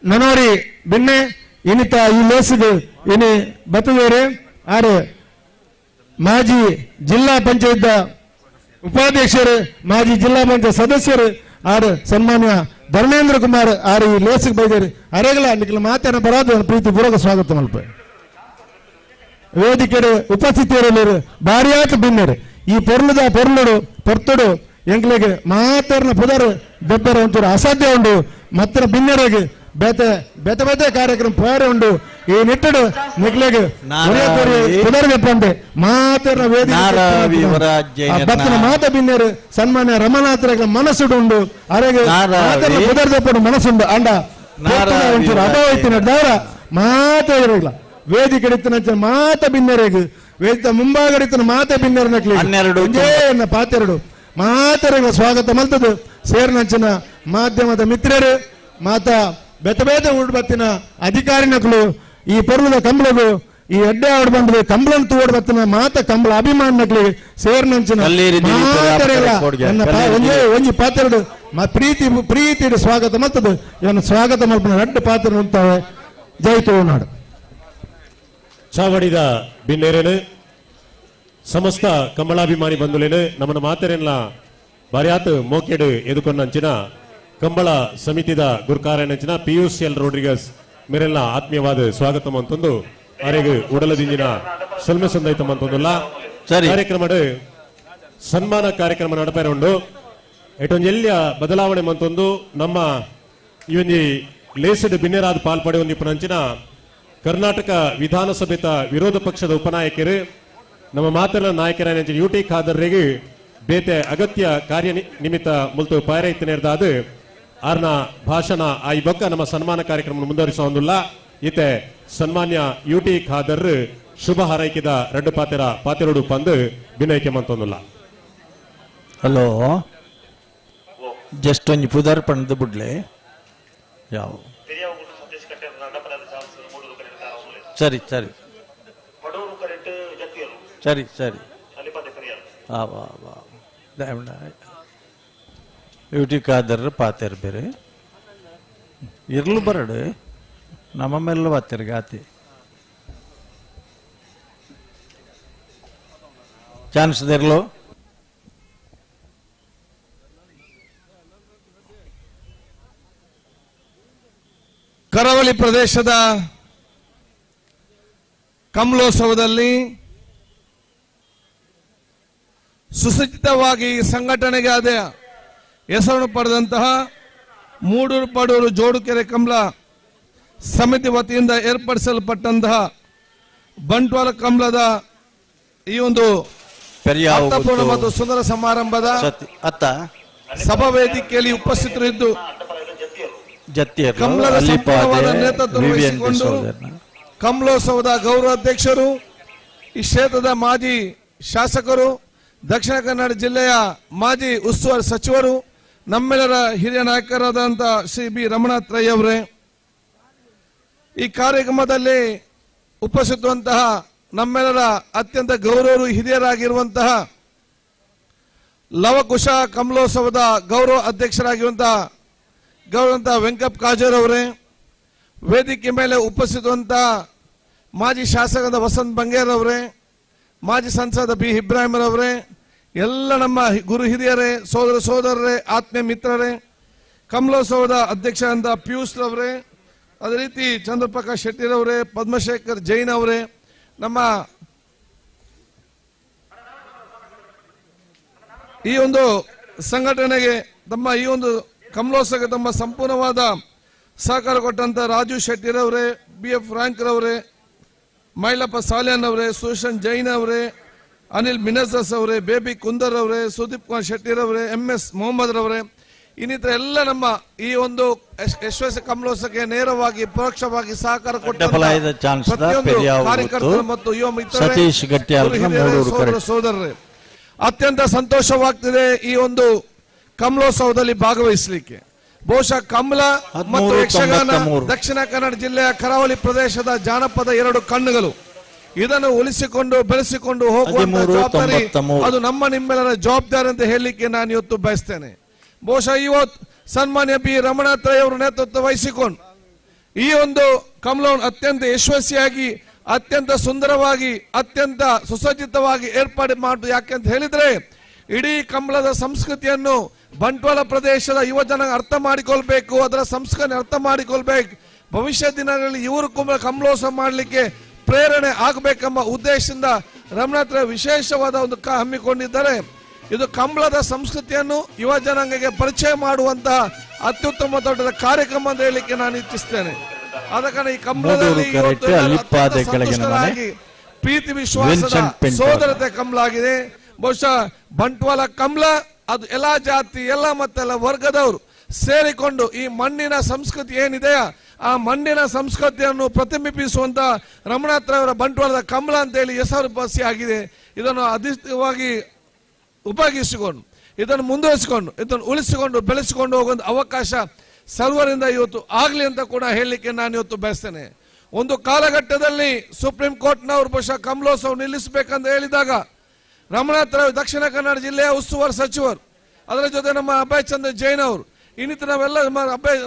ನನೋರಿ ಬಿನ್ನೆ ಇನ್ನಿತ ಈ ಲೇಸಿಗೆ ಇನಿ ಬತ್ತದೇರೆ ಆರು ಮಾಜಿ ಜಿಲ್ಲಾ ಪಂಚಾಯತ್ ಉಪಾಧ್ಯಕ್ಷರು ಮಾಜಿ ಜಿಲ್ಲಾ ಪಂಚಾಯತ್ ಸದಸ್ಯರು ಆರು ಸನ್ಮಾನ್ಯ ಧರ್ಮೇಂದ್ರ ಕುಮಾರ್ ಆರು ಈ ಲೇಸಿಗೆ ಬೈದೇರಿ ಅರೆಗಳ ನಿಖಿಲ ಮಾತನ್ನ ಬರೋದು ಪ್ರೀತಿ ಪೂರ್ವಕ ಸ್ವಾಗತ ಮಲ್ಪ ವೇದಿಕೆ ಉಪಸ್ಥಿತಿಯರಲ್ಲಿ ಬಾರಿಯಾತ ಬಿನ್ನೆರು ಈ ಪೊರ್ಲುಡು ಪೊರ್ತುಡು ಎಂಕ್ಲೆಗೆ ಮಾತರ್ನ ಪುದರ್ ದೆಬ್ಬರ ಒಂಚೂರು ಅಸಾಧ್ಯ ಉಂಡು ಮತ್ತಿನ ಬಿನ್ನೆರೆಗೆ ಬೇತೆ ಕಾರ್ಯಕ್ರಮ ಪೋರೆ ಉಂಡು ಈ ನಿಟ್ಟಡು ನಿಕ್ಲೆಗೆ ಪುದರ್ ದೆಪ್ಪಂಡೆ ಮಾತರ್ನ ವೇದಿಕೆ ಮಾತ ಬಿನ್ನೆರು ಸನ್ಮಾನ್ಯ ರಮನಾಥರ ಮನಸ್ಸುಡು ಉಂಡು ಅರೆಗೆ ಪುದರ್ ದೆಪ್ಪಡು ಮನಸ್ಸುಂಡು ಅಂಡ ಒಂಚೂರು ಅಭಾವೈತಿನ ದಾರ ಮಾತ ಇರಲಿಲ್ಲ ವೇದಿಕೆ ಹಿಡಿತನ ಮಾತ ಬಿನ್ನೆರೆಗೆ ವೇದಿತ ಮುಂಭಾಗಡಿತನ ಮಾತ ಬಿನ್ನೆರ ನಕ್ಲಿ ಪಾತೆರಡು ಮಾತರೆಗಳ ಸ್ವಾಗತ ಮಲ್ತದು ಸೇರ್ನಂಚಿನ ಮಾಧ್ಯಮದ ಮಿತ್ರರು ಮಾತಾ ಬೇತೆ ಊಡ್ಬತ್ತಿನ ಅಧಿಕಾರಿ ನಕಲು ಈ ಪರ್ವದ ಕಂಬಳಗು ಈ ಎಡ್ಡೆ ಆಡ್ ಬಂದ್ರೆ ಕಂಬಳನ್ ತೋಡ್ ಬತ್ತಿನ ಮಾತ ಕಂಬಳ ಅಭಿಮಾನ ನಕ್ಲಿ ಸೇರ್ನಂಚಿನ ಒಂಜಿ ಪಾತ್ರೆಡು ಪ್ರೀತಿ ಸ್ವಾಗತ ಮಲ್ತದು ಇವನು ಸ್ವಾಗತ ಮಲ್ಪನ ರೆಡ್ ಪಾತ್ರೆ ನಿಂತಾವೆ ಜೈ ತೋನಾಡು ಚಾವಡಿದ ಬಿನ್ನೇರೇನು ಸಮಸ್ತ ಕಂಬಳಾಭಿಮಾನಿ ಬಂಧುಲೇನು ನಮ್ಮನ್ನ ಮಾತೆರೆಲ್ಲ ಬಾರಿಯಾತ್ ಮೋಕೆಡು ಎದುಕೊಂಡಂಚಿನ ಕಂಬಳ ಸಮಿತಿದ ಗುರ್ಕಾರನಂಚಿನ PUCL ರೋಡ್ರಿಗಸ್ ಮೇರೆಲ್ಲ ಆತ್ಮೀಯವಾದ ಸ್ವಾಗತ ಮಂತೊಂದು ಅರೆಗೆ ಉಡಲದಿಂದಿನ ಸಲ್ಮೆ ಸಂದೈತ ಮಂತೊಂದುಲ್ಲ ಕಾರ್ಯಕ್ರಮ ಸನ್ಮಾನ ಕಾರ್ಯಕ್ರಮ ನಡಪೇರುಂಡು ಎಟೊಂಜೆಲ್ಯ ಬದಲಾವಣೆ ಮಂತೊಂದು ನಮ್ಮ ಈ ಒಂದು ಲೇಸಡ್ ಬಿನ್ನೆರಾದ ಪಾಲ್ಪಡೆ ಒಂದಿಪ್ಪನಂಚಿನ ಕರ್ನಾಟಕ ವಿಧಾನಸಭೆತ ವಿರೋಧ ಪಕ್ಷದ ಉಪನಾಯಕರು ನಮ್ಮ ಮಾತನ ನಾಯಕರ UT ಖಾದರ್ರಿಗೆ ಬೇತೆ ಅಗತ್ಯ ಕಾರ್ಯ ನಿಮಿತ್ತ ಮುಲ್ತು ಪಾರೈತನೇರ್ದಾದ ಆರ್ನ ಭಾಷಣ ಈ ಬೊಕ್ಕ ನಮ್ಮ ಸನ್ಮಾನ ಕಾರ್ಯಕ್ರಮ ಮುಂದುವರಿಸೋದಿಲ್ಲ ಈತೆ ಸನ್ಮಾನ್ಯ UT ಖಾದರ್ ಶುಭ ಹಾರೈಕೆದ ರೆಡ್ ಪಾತೆರೋಡು ಪಂದು ಬಿನೈಕೆ ಮಂತೊಂದಿಲ್ಲ. ಹಲೋ ಜಸ್ಟ್ ಒಂಜಿ ಪುದರ್ಪಣದ ಬುಡ್ಲೆ ಯಾವ ಸರಿ ಸರಿ ಸರಿ ಸರಿ UT ಖಾದರ್ ಪಾತೆರ್ ಬೇರೆ ಇರ್ಲು ಬರಡು ನಮ್ಮ ಮೇಲೆ ಬಾತಿರ್ ಗಾತಿ ಚಾನ್ಸ್ ಇರಲು ಕರಾವಳಿ ಪ್ರದೇಶದ ಕಮಲೋತ್ಸವದಲ್ಲಿ ಸುಸಜ್ಜಿತವಾಗಿ ಸಂಘಟನೆಗೆ ಅದೇ ಹೆಸರನ್ನು ಪಡೆದಂತಹ ಮೂಡೂರು ಪಡೂರು ಜೋಡುಕೆರೆ ಕಮಲ ಸಮಿತಿ ವತಿಯಿಂದ ಏರ್ಪಡಿಸಲ್ಪಟ್ಟಂತಹ ಬಂಟ್ವಾಳ ಕಮಲದ ಈ ಒಂದು ಅರ್ಥಪೂರ್ಣ ಮತ್ತು ಸುಂದರ ಸಮಾರಂಭದ ಸಭಾ ವೇದಿಕೆಯಲ್ಲಿ ಉಪಸ್ಥಿತರಿದ್ದು ಕಮಲದ ಸಂಪೂರ್ಣವಾದ ನೇತೃತ್ವ ವಹಿಸಿಕೊಂಡು ಕಮಲೋತ್ಸವದ ಗೌರವಾಧ್ಯಕ್ಷರು, ಈ ಕ್ಷೇತ್ರದ ಮಾಜಿ ಶಾಸಕರು, ದಕ್ಷಿಣ ಕನ್ನಡ ಜಿಲ್ಲೆಯ ಮಾಜಿ ಉಸ್ತುವಾರಿ ಸಚಿವರು, ನಮ್ಮೆಲ್ಲರ ಹಿರಿಯ ನಾಯಕರಾದಂತಹ ಶ್ರೀ ಬಿ ರಮಣಾಥ್ ರೈ ಅವರೇ, ಈ ಕಾರ್ಯಕ್ರಮದಲ್ಲಿ ಉಪಸ್ಥಿತವಂತಹ ನಮ್ಮೆಲ್ಲರ ಅತ್ಯಂತ ಗೌರವರು ಹಿರಿಯರಾಗಿರುವಂತಹ ಲವಕುಶ ಕಮಲೋತ್ಸವದ ಗೌರವ ಅಧ್ಯಕ್ಷರಾಗಿರುವಂತಹ ಗೌರವಂತ ವೆಂಕಪ್ ಕಾಜೂರ್ ಅವರೇ, ವೇದಿಕೆ ಮೇಲೆ ಉಪಸ್ಥಿತವಂತಹ ಮಾಜಿ ಶಾಸಕರಾದ ವಸಂತ್ ಬಂಗೇರ್ ಅವರೇ, ಮಾಜಿ ಸಂಸದ ಬಿ ಇಬ್ರಾಹಿಂ ಅವರೇ, ಎಲ್ಲ ನಮ್ಮ ಗುರು ಹಿರಿಯರೇ, ಸೋದರ ಸೋದರರೇ, ಆತ್ಮೀಯ ಮಿತ್ರರೇ, ಕಮಲೋತ್ಸವದ ಅಧ್ಯಕ್ಷರಾದ ಪಿಯೂಷ್ ಅವರೇ, ಅದೇ ರೀತಿ ಚಂದ್ರಪ್ರಕಾಶ್ ಶೆಟ್ಟಿರವರೇ, ಪದ್ಮಶೇಖರ್ ಜೈನ್ ಅವರೇ, ನಮ್ಮ ಈ ಒಂದು ಸಂಘಟನೆಗೆ ತಮ್ಮ ಈ ಒಂದು ಕಮಲೋತ್ಸವಕ್ಕೆ ತಮ್ಮ ಸಂಪೂರ್ಣವಾದ ಸಹಕಾರ ಕೊಟ್ಟಂತ ರಾಜು ಶೆಟ್ಟಿರವರೇ, ಬಿ ಎಫ್ ಫ್ರಾಂಕ್ ರವರೇ, ಮೈಲಪ್ಪ ಸಾಲ್ಯಾನ್ ಅವರೇ, ಸುಶಾಂತ್ ಜೈನ್ ಅವರೇ, ಅನಿಲ್ ಮಿನಸಸ್ ಅವರೇ, ಬೇಬಿ ಕುಂದರ್ ಅವರೇ, ಸುದೀಪ್ ಕುಮಾರ್ ಶೆಟ್ಟಿರವರೇ, MS ಮೊಹಮ್ಮದ್ ರವರೇ, ಇನ್ನಿತರ ಎಲ್ಲ ನಮ್ಮ ಈ ಒಂದು ಯಶಸ್ವಿ ಕಮಲೋತ್ಸವಕ್ಕೆ ನೇರವಾಗಿ ಪರೋಕ್ಷವಾಗಿ ಸಹಕಾರ ಕೊಟ್ಟ ಪ್ರತಿಯೊಂದು ಕಾರ್ಯಕರ್ತರು ಮತ್ತು ಯುವ ಮಿತ್ರರೇ, ಸೋದರರೇ, ಅತ್ಯಂತ ಸಂತೋಷವಾಗ್ತಿದೆ ಈ ಒಂದು ಕಮಲೋತ್ಸವದಲ್ಲಿ ಭಾಗವಹಿಸಲಿಕ್ಕೆ. ಬಹುಶಃ ಕಮಲ ಮತ್ತು ಯಕ್ಷಗಾನ ದಕ್ಷಿಣ ಕನ್ನಡ ಜಿಲ್ಲೆಯ ಕರಾವಳಿ ಪ್ರದೇಶದ ಜಾನಪದ ಎರಡು ಕಣ್ಣುಗಳು. ಇದನ್ನು ಉಳಿಸಿಕೊಂಡು ಬೆಳೆಸಿಕೊಂಡು ಹೋಗುವಂತ ಜವಾಬ್ದಾರಿ ಅದು ನಮ್ಮ ನಿಮ್ಮೆಲ್ಲರ ಜವಾಬ್ದಾರಿ ಅಂತ ಹೇಳಲಿಕ್ಕೆ ನಾನು ಇವತ್ತು ಬಯಸ್ತೇನೆ. ಬಹುಶಃ ಇವತ್ತು ಸನ್ಮಾನ್ಯ ಬಿ ರಮಣಾಥ್ ರೈ ಅವರು ನೇತೃತ್ವ ವಹಿಸಿಕೊಂಡು ಈ ಒಂದು ಕಮಲವನ್ನು ಅತ್ಯಂತ ಯಶಸ್ವಿಯಾಗಿ, ಅತ್ಯಂತ ಸುಂದರವಾಗಿ, ಅತ್ಯಂತ ಸುಸಜ್ಜಿತವಾಗಿ ಏರ್ಪಾಡು ಮಾಡುದು. ಯಾಕೆ ಅಂತ ಹೇಳಿದ್ರೆ ಇಡೀ ಕಮಲದ ಸಂಸ್ಕೃತಿಯನ್ನು ಬಂಟ್ವಾಳ ಪ್ರದೇಶದ ಯುವ ಜನ ಅರ್ಥ ಮಾಡಿಕೊಳ್ಬೇಕು, ಅದರ ಸಂಸ್ಕೃತಿ ಅರ್ಥ ಮಾಡಿಕೊಳ್ಬೇಕು. ಭವಿಷ್ಯ ದಿನಗಳಲ್ಲಿ ಇವರು ಕಮಲೋತ್ಸವ ಮಾಡಲಿಕ್ಕೆ ಪ್ರೇರಣೆ ಆಗಬೇಕೆಂಬ ಉದ್ದೇಶದಿಂದ ರಮಣಾಥ್ ರೈ ವಿಶೇಷವಾದ ಒಂದು ಹಮ್ಮಿಕೊಂಡಿದ್ದಾರೆ. ಇದು ಕಮಲದ ಸಂಸ್ಕೃತಿಯನ್ನು ಯುವ ಜನಾಂಗಕ್ಕೆ ಪರಿಚಯ ಮಾಡುವಂತಹ ಅತ್ಯುತ್ತಮ ದೊಡ್ಡ ಕಾರ್ಯಕ್ರಮ ಅಂತ ಹೇಳಲಿಕ್ಕೆ ನಾನು ಇಚ್ಛಿಸ್ತೇನೆ. ಆದ ಕಾರಣ ಈ ಕಮಲದಲ್ಲಿ ಪ್ರೀತಿ ವಿಶ್ವಾಸದ ಸೋದರತೆ ಕಮಲ ಆಗಿದೆ. ಬಹುಶಃ ಬಂಟ್ವಾಳ ಕಮಲ ಅದು ಎಲ್ಲ ಜಾತಿ, ಎಲ್ಲ ಮತ್ತೆಲ್ಲ ವರ್ಗದವರು ಸೇರಿಕೊಂಡು ಈ ಮಣ್ಣಿನ ಸಂಸ್ಕೃತಿ ಏನಿದೆಯಾ ಆ ಮಣ್ಣಿನ ಸಂಸ್ಕೃತಿಯನ್ನು ಪ್ರತಿಬಿಂಬಿಸುವಂತ ರಮಣಾಥ್ ರೈ ಅವರ ಬಂಟ್ವಾಳದ ಕಮಲ ಅಂತ ಹೇಳಿ ಹೆಸರುವಾಸಿ ಆಗಿದೆ. ಇದನ್ನು ಅಧಿಕವಾಗಿ ಉಪಯೋಗಿಸಿಕೊಂಡು, ಇದನ್ನು ಮುಂದುವರಿಸಿಕೊಂಡು, ಇದನ್ನು ಉಳಿಸಿಕೊಂಡು ಬೆಳೆಸಿಕೊಂಡು ಹೋಗುವಂತ ಅವಕಾಶ ಸರ್ವರಿಂದ ಇವತ್ತು ಆಗ್ಲಿ ಅಂತ ಕೂಡ ಹೇಳಲಿಕ್ಕೆ ನಾನು ಇವತ್ತು ಬಯಸ್ತೇನೆ. ಒಂದು ಕಾಲಘಟ್ಟದಲ್ಲಿ ಸುಪ್ರೀಂ ಕೋರ್ಟ್ನವರು ಬಹುಶಃ ಕಮಲೋತ್ಸವ ನಿಲ್ಲಿಸಬೇಕಂತ ಹೇಳಿದಾಗ ರಮಣಾಥ್ ರೈ ದಕ್ಷಿಣ ಕನ್ನಡ ಜಿಲ್ಲೆಯ ಉಸ್ತುವಾರಿ ಸಚಿವರು, ಅದರ ಜೊತೆ ನಮ್ಮ ಅಭಯ್ ಚಂದ್ರ ಜೈನ್ ಅವರು, ಇನ್ನಿತರ ನಾವೆಲ್ಲ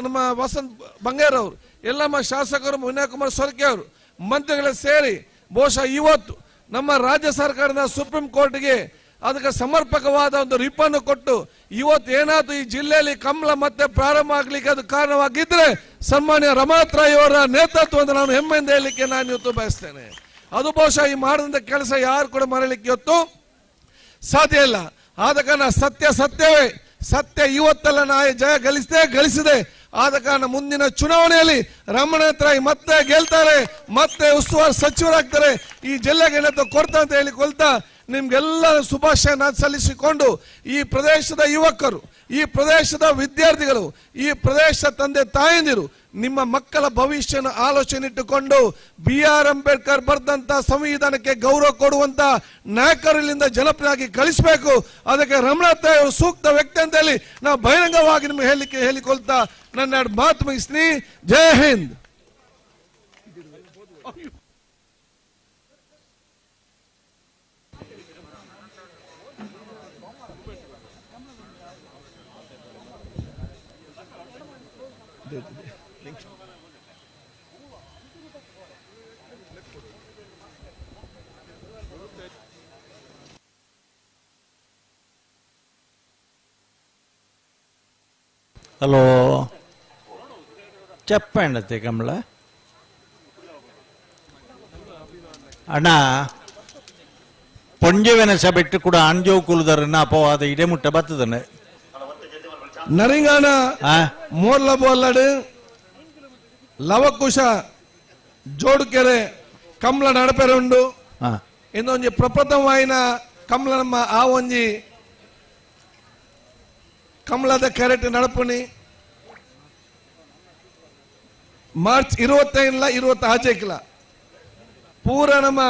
ನಮ್ಮ ವಸಂತ್ ಬಂಗೇರ್ ಅವರು, ಎಲ್ಲ ನಮ್ಮ ಶಾಸಕರು, ವಿನಯ್ ಕುಮಾರ್ ಸೊರಕೆ ಅವರು, ಮಂತ್ರಿಗಳ ಸೇರಿ ಬಹುಶಃ ಇವತ್ತು ನಮ್ಮ ರಾಜ್ಯ ಸರ್ಕಾರದ ಸುಪ್ರೀಂ ಕೋರ್ಟ್ಗೆ ಅದಕ್ಕೆ ಸಮರ್ಪಕವಾದ ಒಂದು ರಿಪ್ಪನ್ನು ಕೊಟ್ಟು ಇವತ್ತು ಏನಾದ್ರು ಈ ಜಿಲ್ಲೆಯಲ್ಲಿ ಕಮಲ ಮತ್ತೆ ಪ್ರಾರಂಭ ಆಗ್ಲಿಕ್ಕೆ ಅದು ಕಾರಣವಾಗಿದ್ರೆ ಸನ್ಮಾನ್ಯ ರಮಣಾಥ್ ರೈ ಅವರ ನೇತೃತ್ವವನ್ನು ನಾನು ಹೆಮ್ಮೆಯಿಂದ ಹೇಳಲಿಕ್ಕೆ ನಾನು ಇವತ್ತು ಬಯಸ್ತೇನೆ. ಅದು ಬಹುಶಃ ಈ ಮಾಡಿದಂತ ಕೆಲಸ ಯಾರು ಕೂಡ ಮರಲಿಕ್ಕೆ ಇವತ್ತು ಸಾಧ್ಯ ಇಲ್ಲ. ಆದ ಕಾರಣ ಸತ್ಯ ಸತ್ಯವೇ, ಸತ್ಯ ಇವತ್ತೆಲ್ಲ ನಾಯಿ ಜಯ ಗಳಿಸಿದೆ. ಆದ ಕಾರಣ ಮುಂದಿನ ಚುನಾವಣೆಯಲ್ಲಿ ರಮಣಾಥ್ ರೈ ಮತ್ತೆ ಗೆಲ್ತಾರೆ, ಮತ್ತೆ ಉಸ್ತುವಾರಿ ಸಚಿವರಾಗ್ತಾರೆ, ಈ ಜಿಲ್ಲೆಗೆ ನೇತೃತ್ವ ಕೊಡ್ತಾರೆ ಅಂತ ಹೇಳಿಕೊಳ್ತಾ ನಿಮ್ಗೆಲ್ಲ ಶುಭಾಶಯ ಸಲ್ಲಿಸಿಕೊಂಡು ಈ ಪ್ರದೇಶದ ಯುವಕರು, ಈ ಪ್ರದೇಶದ ವಿದ್ಯಾರ್ಥಿಗಳು, ಈ ಪ್ರದೇಶದ ತಂದೆ ತಾಯಂದಿರು ನಿಮ್ಮ ಮಕ್ಕಳ ಭವಿಷ್ಯನ ಆಲೋಚನೆ ಇಟ್ಟುಕೊಂಡು BR ಅಂಬೇಡ್ಕರ್ ಬರೆದಂತ ಸಂವಿಧಾನಕ್ಕೆ ಗೌರವ ಕೊಡುವಂತ ನಾಯಕರಿಂದ ಜನಪ್ರಿಯವಾಗಿ ಕಳಿಸಬೇಕು. ಅದಕ್ಕೆ ರಮಣಾಥ್ ರೈ ಅವರು ಸೂಕ್ತ ವ್ಯಕ್ತಿ ಅಂತ ಹೇಳಿ ನಾವು ಬಹಿರಂಗವಾಗಿ ನಿಮಗೆ ಹೇಳಿಕೊಳ್ತಾ ನನ್ನ ಮಾತು ಮುಗಿಸ್ತೀನಿ. ಜೈ ಹಿಂದ್. ಹಲೋ చెప్పండి ಕಮಲ ಅಣ್ಣ ಪೊಂಜೆವೆನಸ ಬಿಟ್ಟು ಕೂಡ ಆಂಜೋ ಕುಲದರನ್ನ ಅಪವಾದ ಇಡೆ ಮುಟ್ಟ ಬರ್ತದನೆ ನರಿಂಗಾನ ಮೋರ್ಲ ಬೋಲ್ಲಡು ಲವಕುಶ ಜೋಡುಕೆರೆ ಕಮಲ ನಡಪೆರೆ ಉಂಡು ಇನ್ನೊಂಜಿ ಪ್ರಪ್ರಥಮವಾಯಿನ ಕಮಲ ನಮ್ಮ ಆ ಒಂಜಿ ಕಮಲದ ಕೆರೆಟ್ ನಡಪುನಿ ಮಾರ್ಚ್ 25 20 ಆಚೆಕ್ಲ ಪೂರ ನಮ್ಮ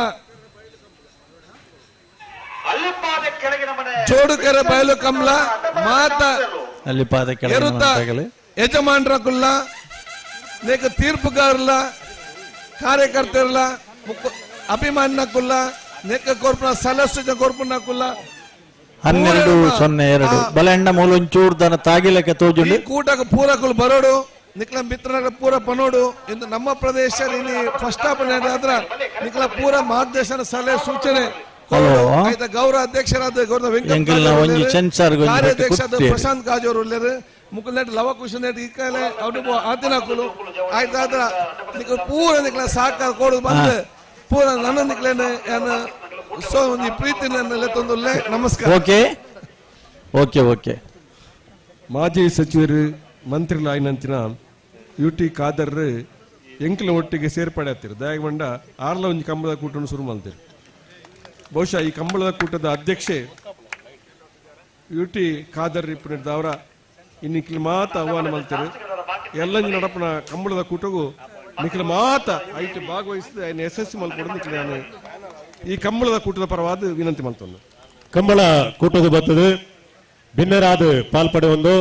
ಜೋಡುಕೆರೆ ಬಯಲು ಕಮಲ ಮಾತ ಎರುತ್ತ ಯಜಮಾನ್ರಕುಲ್ಲ ನೇಕ ತೀರ್ಪುಗಾರಲ್ಲ ಕಾರ್ಯಕರ್ತರಲ್ಲ ಅಭಿಮಾನಕ್ಕುಲ್ಲ ನೇಕ ಕೋರ್ಪುನ ಸಲಸ್ಯ ಕೋರ್ಪುನಕ್ಕುಲ್ಲ 1202 ಬಲೆಂಡ ಮೂಲೊಂಚೂರು ದನ ತಾಗಿಲಕ್ಕೆ ತೋಜುಂಡು ಕೂಟಕ್ಕೆ ಪೂರಕುಲು ಬರೋಡು ನಿಕ್ಲ ಮಿತ್ರರ ಪೂರ ಪನೋಡು ಇಂದು ನಮ್ಮ ಪ್ರದೇಶ ಫಸ್ಟ್ ಹಾಫ್ ಆದ್ರ ನಿಕ್ಲ ಪೂರ ಮಾರ್ಗದರ್ಶನ ಸಲಹೆ ಸೂಚನೆ ಗೌರವ ಅಧ್ಯಕ್ಷರಾದ ಗೌರವ ಕಾರ್ಯಾಧ್ಯಕ್ಷ ಪ್ರಶಾಂತ್ ಕಾಜ್ ಅವರು ಉಳ್ಳರು ಮುಕ್ಕಲ್ನೆಟ್ ಲವಕುಶ ನೆಟ್ ಈ ಕಾಲ ಅವ್ರು ಆತಿನಕುಲು ಆಯ್ತಾದ್ರ ನಿಕ್ಲ ಪೂರ ನಿಕ್ಲ ಸಹಕಾರ ಕೊಡು ಬಂದು ಪೂರ ನನ್ನ ನಿಕ್ಲೇನೆ ಸೊ ಒಂದು ಪ್ರೀತಿ ನನ್ನೆಲ್ಲ ತೊಂದೊಲ್ಲೆ ನಮಸ್ಕಾರ ಓಕೆ ಓಕೆ ಮಾಜಿ ಸಚಿವರು ಮಂತ್ರಿಗಳಾಯಿನಂಚಿನ ಯುಟಿ ಖಾದರ್ ಎಂಕ್ಲ ಒಟ್ಟಿಗೆ ಸೇರ್ಪಡೆ ಆಗ್ತಿರು ದಯಗೊಂಡ ಆರ್ಲ ಒಂದು ಕಂಬಳದ ಕೂಟವನ್ನು ಶುರು ಮಾಡ್ತೀರಿ ಬಹುಶಃ ಈ ಕಂಬಳದ ಕೂಟದ ಅಧ್ಯಕ್ಷೆ ಯುಟಿ ಖಾದರ್ ಇಪ್ಪಿದ ಅವರ ಇನ್ನಿಕ್ಲಿ ಮಾತ ಆಹ್ವಾನ ಮಾಡ್ತಾರೆ ಎಲ್ಲ ನಡಪನ ಕಂಬಳದ ಕೂಟಗೂ ನಿಖಿಲ ಮಾತ ಐಟಿ ಭಾಗವಹಿಸಿದ ఆయన ಯಶಸ್ವಿ ಮಲ್ಕೊಡು ನಿಖಿಲ ನಾನು ಈ ಕಂಬಳದ ಕೂಟದ ಪರವಾದ ವಿನಂತಿ ಮಾಡ್ತೇನೆ ಕಂಬಳ ಕೂಟದ ಬರ್ತದೆ ಭಿನ್ನರಾದ ಪಾಲ್ಪಡೆ ಒಂದು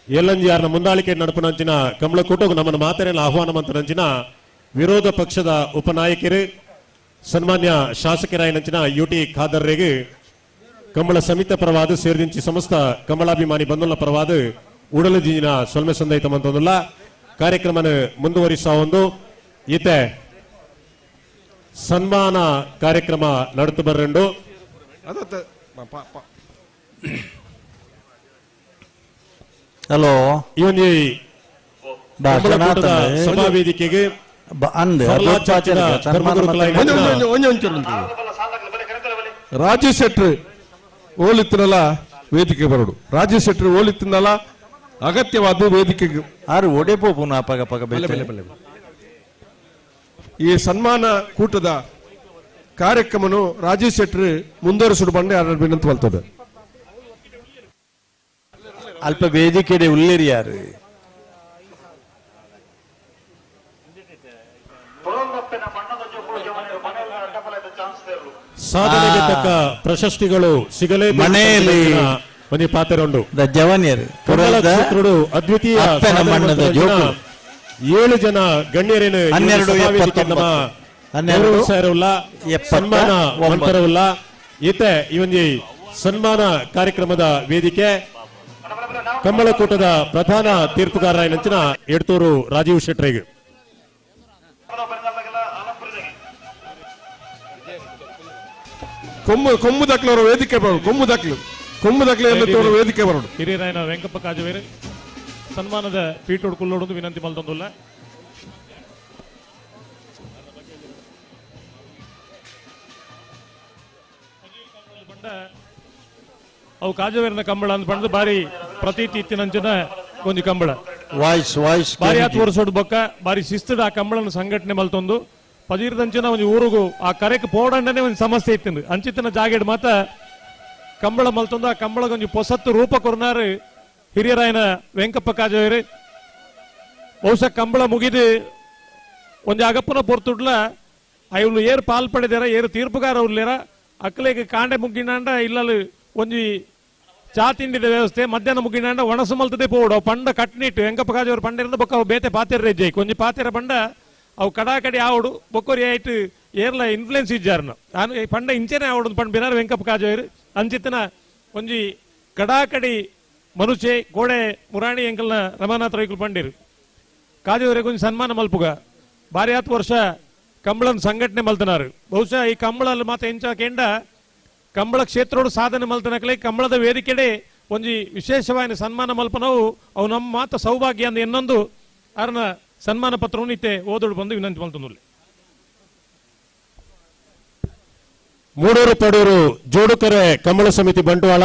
ಎಲ್ಲಂಜಿಯಾರ್ನ ಮುಂದಾಳಿಕೆ ನಡಪನಂಚಿನ ಕಂಬಳ ಕೂಟಗೂ ನಮ್ಮನ್ನು ಮಾತರೆಲ್ಲ ಆಹ್ವಾನ ಮಂತನಂಚಿನ ವಿರೋಧ ಪಕ್ಷದ ಉಪನಾಯಕರು ಸನ್ಮಾನ್ಯ ಶಾಸಕರಾಯನಂಚಿನ ಯುಟಿ ಖಾದರ್ರಿಗೆ ಕಂಬಳ ಸಮಿತ ಪರವಾದ ಸೇರಿದಿಂಚಿ ಸಮಸ್ತ ಕಂಬಳಾಭಿಮಾನಿ ಬಂಧುಗಳ ಪರವಾದ ಉಡಲಜಿನ ಸೊಲ್ಮೆ ಸಂದೈತ ಮಂತೊಂದುಲ್ಲ ಕಾರ್ಯಕ್ರಮನ ಮುಂದುವರಿಸಾ ಒಂದು ಈತೆ ಸನ್ಮಾನ ಕಾರ್ಯಕ್ರಮ ನಡುತ್ತು ಬರ್ರೆಂಡು ಹಲೋ ಇವನ್ ಸಭಾ ವೇದಿಕೆಗೆ ರಾಜೀವ್ ಶೆಟ್ಟಿ ಓಲಿತ್ತಿನಲ್ಲ ವೇದಿಕೆ ಬರಡು ರಾಜೀವ್ ಶೆಟ್ಟಿ ಓಲಿತ್ತಿನಲ್ಲ ಅಗತ್ಯವಾದ ವೇದಿಕೆಗೆ ಆರು ಒಡೆಪೋ ಪುನಃ ಪಗ ಪಗ ಈ ಸನ್ಮಾನ ಕೂಟದ ಕಾರ್ಯಕ್ರಮನು ರಾಜೀವ್ ಶೆಟ್ಟಿ ಮುಂದುವರಿಸುಡು ಬಂಡೆ ವಿನಂತಿ ಬರ್ತದೆ ಅಲ್ಪ ವೇದಿಕೆ ಉಳ್ಳೇರಿ ಯಾರು ಸಾಧನೆಗೆ ತಕ್ಕ ಪ್ರಶಸ್ತಿಗಳು ಸಿಗಲೇ ಮನೆಯಲ್ಲಿ ಒಂದು ಪಾತ್ರ ಉಂಟು ಜವನಿಯರು ಅದ್ವಿತೀಯ 7 ಜನ ಗಣ್ಯರೇನು 12 ಸನ್ಮಾನ ಮಂತರವುಲ್ಲ ಈತೆ ಇವೊಂದು ಸನ್ಮಾನ ಕಾರ್ಯಕ್ರಮದ ವೇದಿಕೆ ಕಂಬಳ ಕೂಟದ ಪ್ರಧಾನ ತೀರ್ಪುಗಾರ ನಂಚಿನ ಎಡ್ತೂರು ರಾಜೀವ್ ಶೆಟ್ರಿಗೆ కొమ్ము దక్కలు ವೇದಿಕೆ ಬರೋದು కొమ్ము దక్కలు ಎಲ್ಲ ವೇದಿಕೆ ಬರೋದು ಹಿರಿಯರಾಯನ ವೆಂಕಪ್ಪ ಕಾಜವೇರು ಸನ್ಮಾನದ ಪೀಠ ಹುಡುಕೊಳ್ಳೋದು ವಿನಂತಿ ಮಲ್ತೊಂದುಲ್ಲ ಅವು ಕಾಜವೇರಿನ ಕಂಬಳ ಅಂತ ಬಂದು ಬಾರಿ ಪ್ರತೀತಿ ಇತ್ತಿನಂಚಿನ ಒಂದು ಕಂಬಳ ವಾಯ್ಸ್ ಬಾರಿ ಹತ್ತು ವರ್ಷದ ಬೊಕ್ಕ ಬಾರಿ ಶಿಸ್ತದ ಆ ಕಂಬಳನ ಸಂಘಟನೆ ಮಲ್ತೊಂದು ಪದೀರ್ದಂಚಿನ ಒಂದು ಊರಿಗೂ ಆ ಕರೆಕ್ ಪೋಡಂಡನೆ ಒಂದು ಸಮಸ್ಯೆ ಇತ್ತು ಅಂಚಿತ್ತಿನ ಜಾಗೇಡ್ ಮಾತ ಕಂಬಳ ಮಲ್ತೊಂದು ಆ ಕಂಬಳಗ ಒಂದು ಹೊಸತ್ತು ರೂಪ ಕೊರ್ನಾರು ಹಿರಿಯರಾಯನ ವೆಂಕಪ್ಪ ಕಾಜವೇರು ಬಹುಶಃ ಕಂಬಳ ಮುಗಿದು ಒಂದು ಅಗಪ್ಪನ ಪೊರ್ತುಡ್ಲ ಇವ್ಲು ಏರು ಪಾಲ್ಪಡಿದಾರ ಏರು ತೀರ್ಪುಗಾರ ಉಳ್ಳೇರ ಅಕ್ಕಲಿಗೆ ಕಾಂಡೆ ಮುಗ್ಗಿನಾಂಡ ಇಲ್ಲಲು ಒಂದು ಚಾ ತಿಂಡಿದ ವ್ಯವಸ್ಥೆ ಮಧ್ಯಾಹ್ನ ಮುಗ್ಗಿನಾಂಡ ಒಣಸು ಮಲ್ತದೆ ಪೋಡು ಪಂಡ ಕಟ್ನಿಟ್ಟು ವೆಂಕಪ್ಪ ಕಾಜವರು ಪಂಡ ಬೊಕ್ಕ ಅವು ಬೇತೆ ಪಾತೆರ ರೆಜ್ಜೆ ಕೊಂಚ ಪಾತೆರ ಪಂಡ ಅವು ಕಡಾಕಡಿ ಆವಡು ಬೊಕ್ಕೋರಿ ಆಯ್ತು ಏರ್ಲ ಇನ್ಫ್ಲುಯೆನ್ಸ್ ಇಜ್ಜಾರ್ನ ನಾನು ಪಂಡ ಇಂಚೆನೆ ಆವಡು ಪಂಡ ಬಿನಾರ ವೆಂಕಪ್ಪ ಕಾಜವರು ಅಂಚಿತ್ತನ ಒಂಜಿ ಕಡಾಕಡಿ ಮನುಷ್ಯ ಗೋಡೆ ಮುರಾಣಿ ಎಂಕಲ್ನ ರಮಾನಾಥ್ ರೈಕಲ್ ಪಂಡಿರು ಕಾಜವರಿಗೆ ಒಂದು ಸನ್ಮಾನ ಮಲ್ಪುಗ ಬಾರಿ 10 ವರ್ಷ ಕಂಬಳನ ಸಂಘಟನೆ ಮಲ್ತನಾರು ಬಹುಶಃ ಈ ಕಂಬಳಲ್ಲಿ ಮಾತ್ರ ಎಂಚ ಕೆಂಡ ಕಂಬಳ ಕ್ಷೇತ್ರೋಡು ಸಾಧನೆ ಮಲ್ತನಕಲೆ ಕಂಬಳದ ವೇದಿಕೆಡೆ ಒಂಜಿ ವಿಶೇಷವಾದ ಸನ್ಮಾನ ಮಲ್ಪನವು ಅವು ನಮ್ಮ ಮಾತ ಸೌಭಾಗ್ಯ ಅಂದ ಇನ್ನೊಂದು ಅರ್ನ ಸನ್ಮಾನ ಪತ್ರವನ್ನು ಇತ್ತೆ ಓದೋಡು ಬಂದು ವಿನಂತಿ ಮಲ್ತಂದು. ಮೂಡೂರು ಪಡೂರು ಜೋಡುಕರೆ ಕಮಲ ಸಮಿತಿ ಬಂಟ್ವಾಳ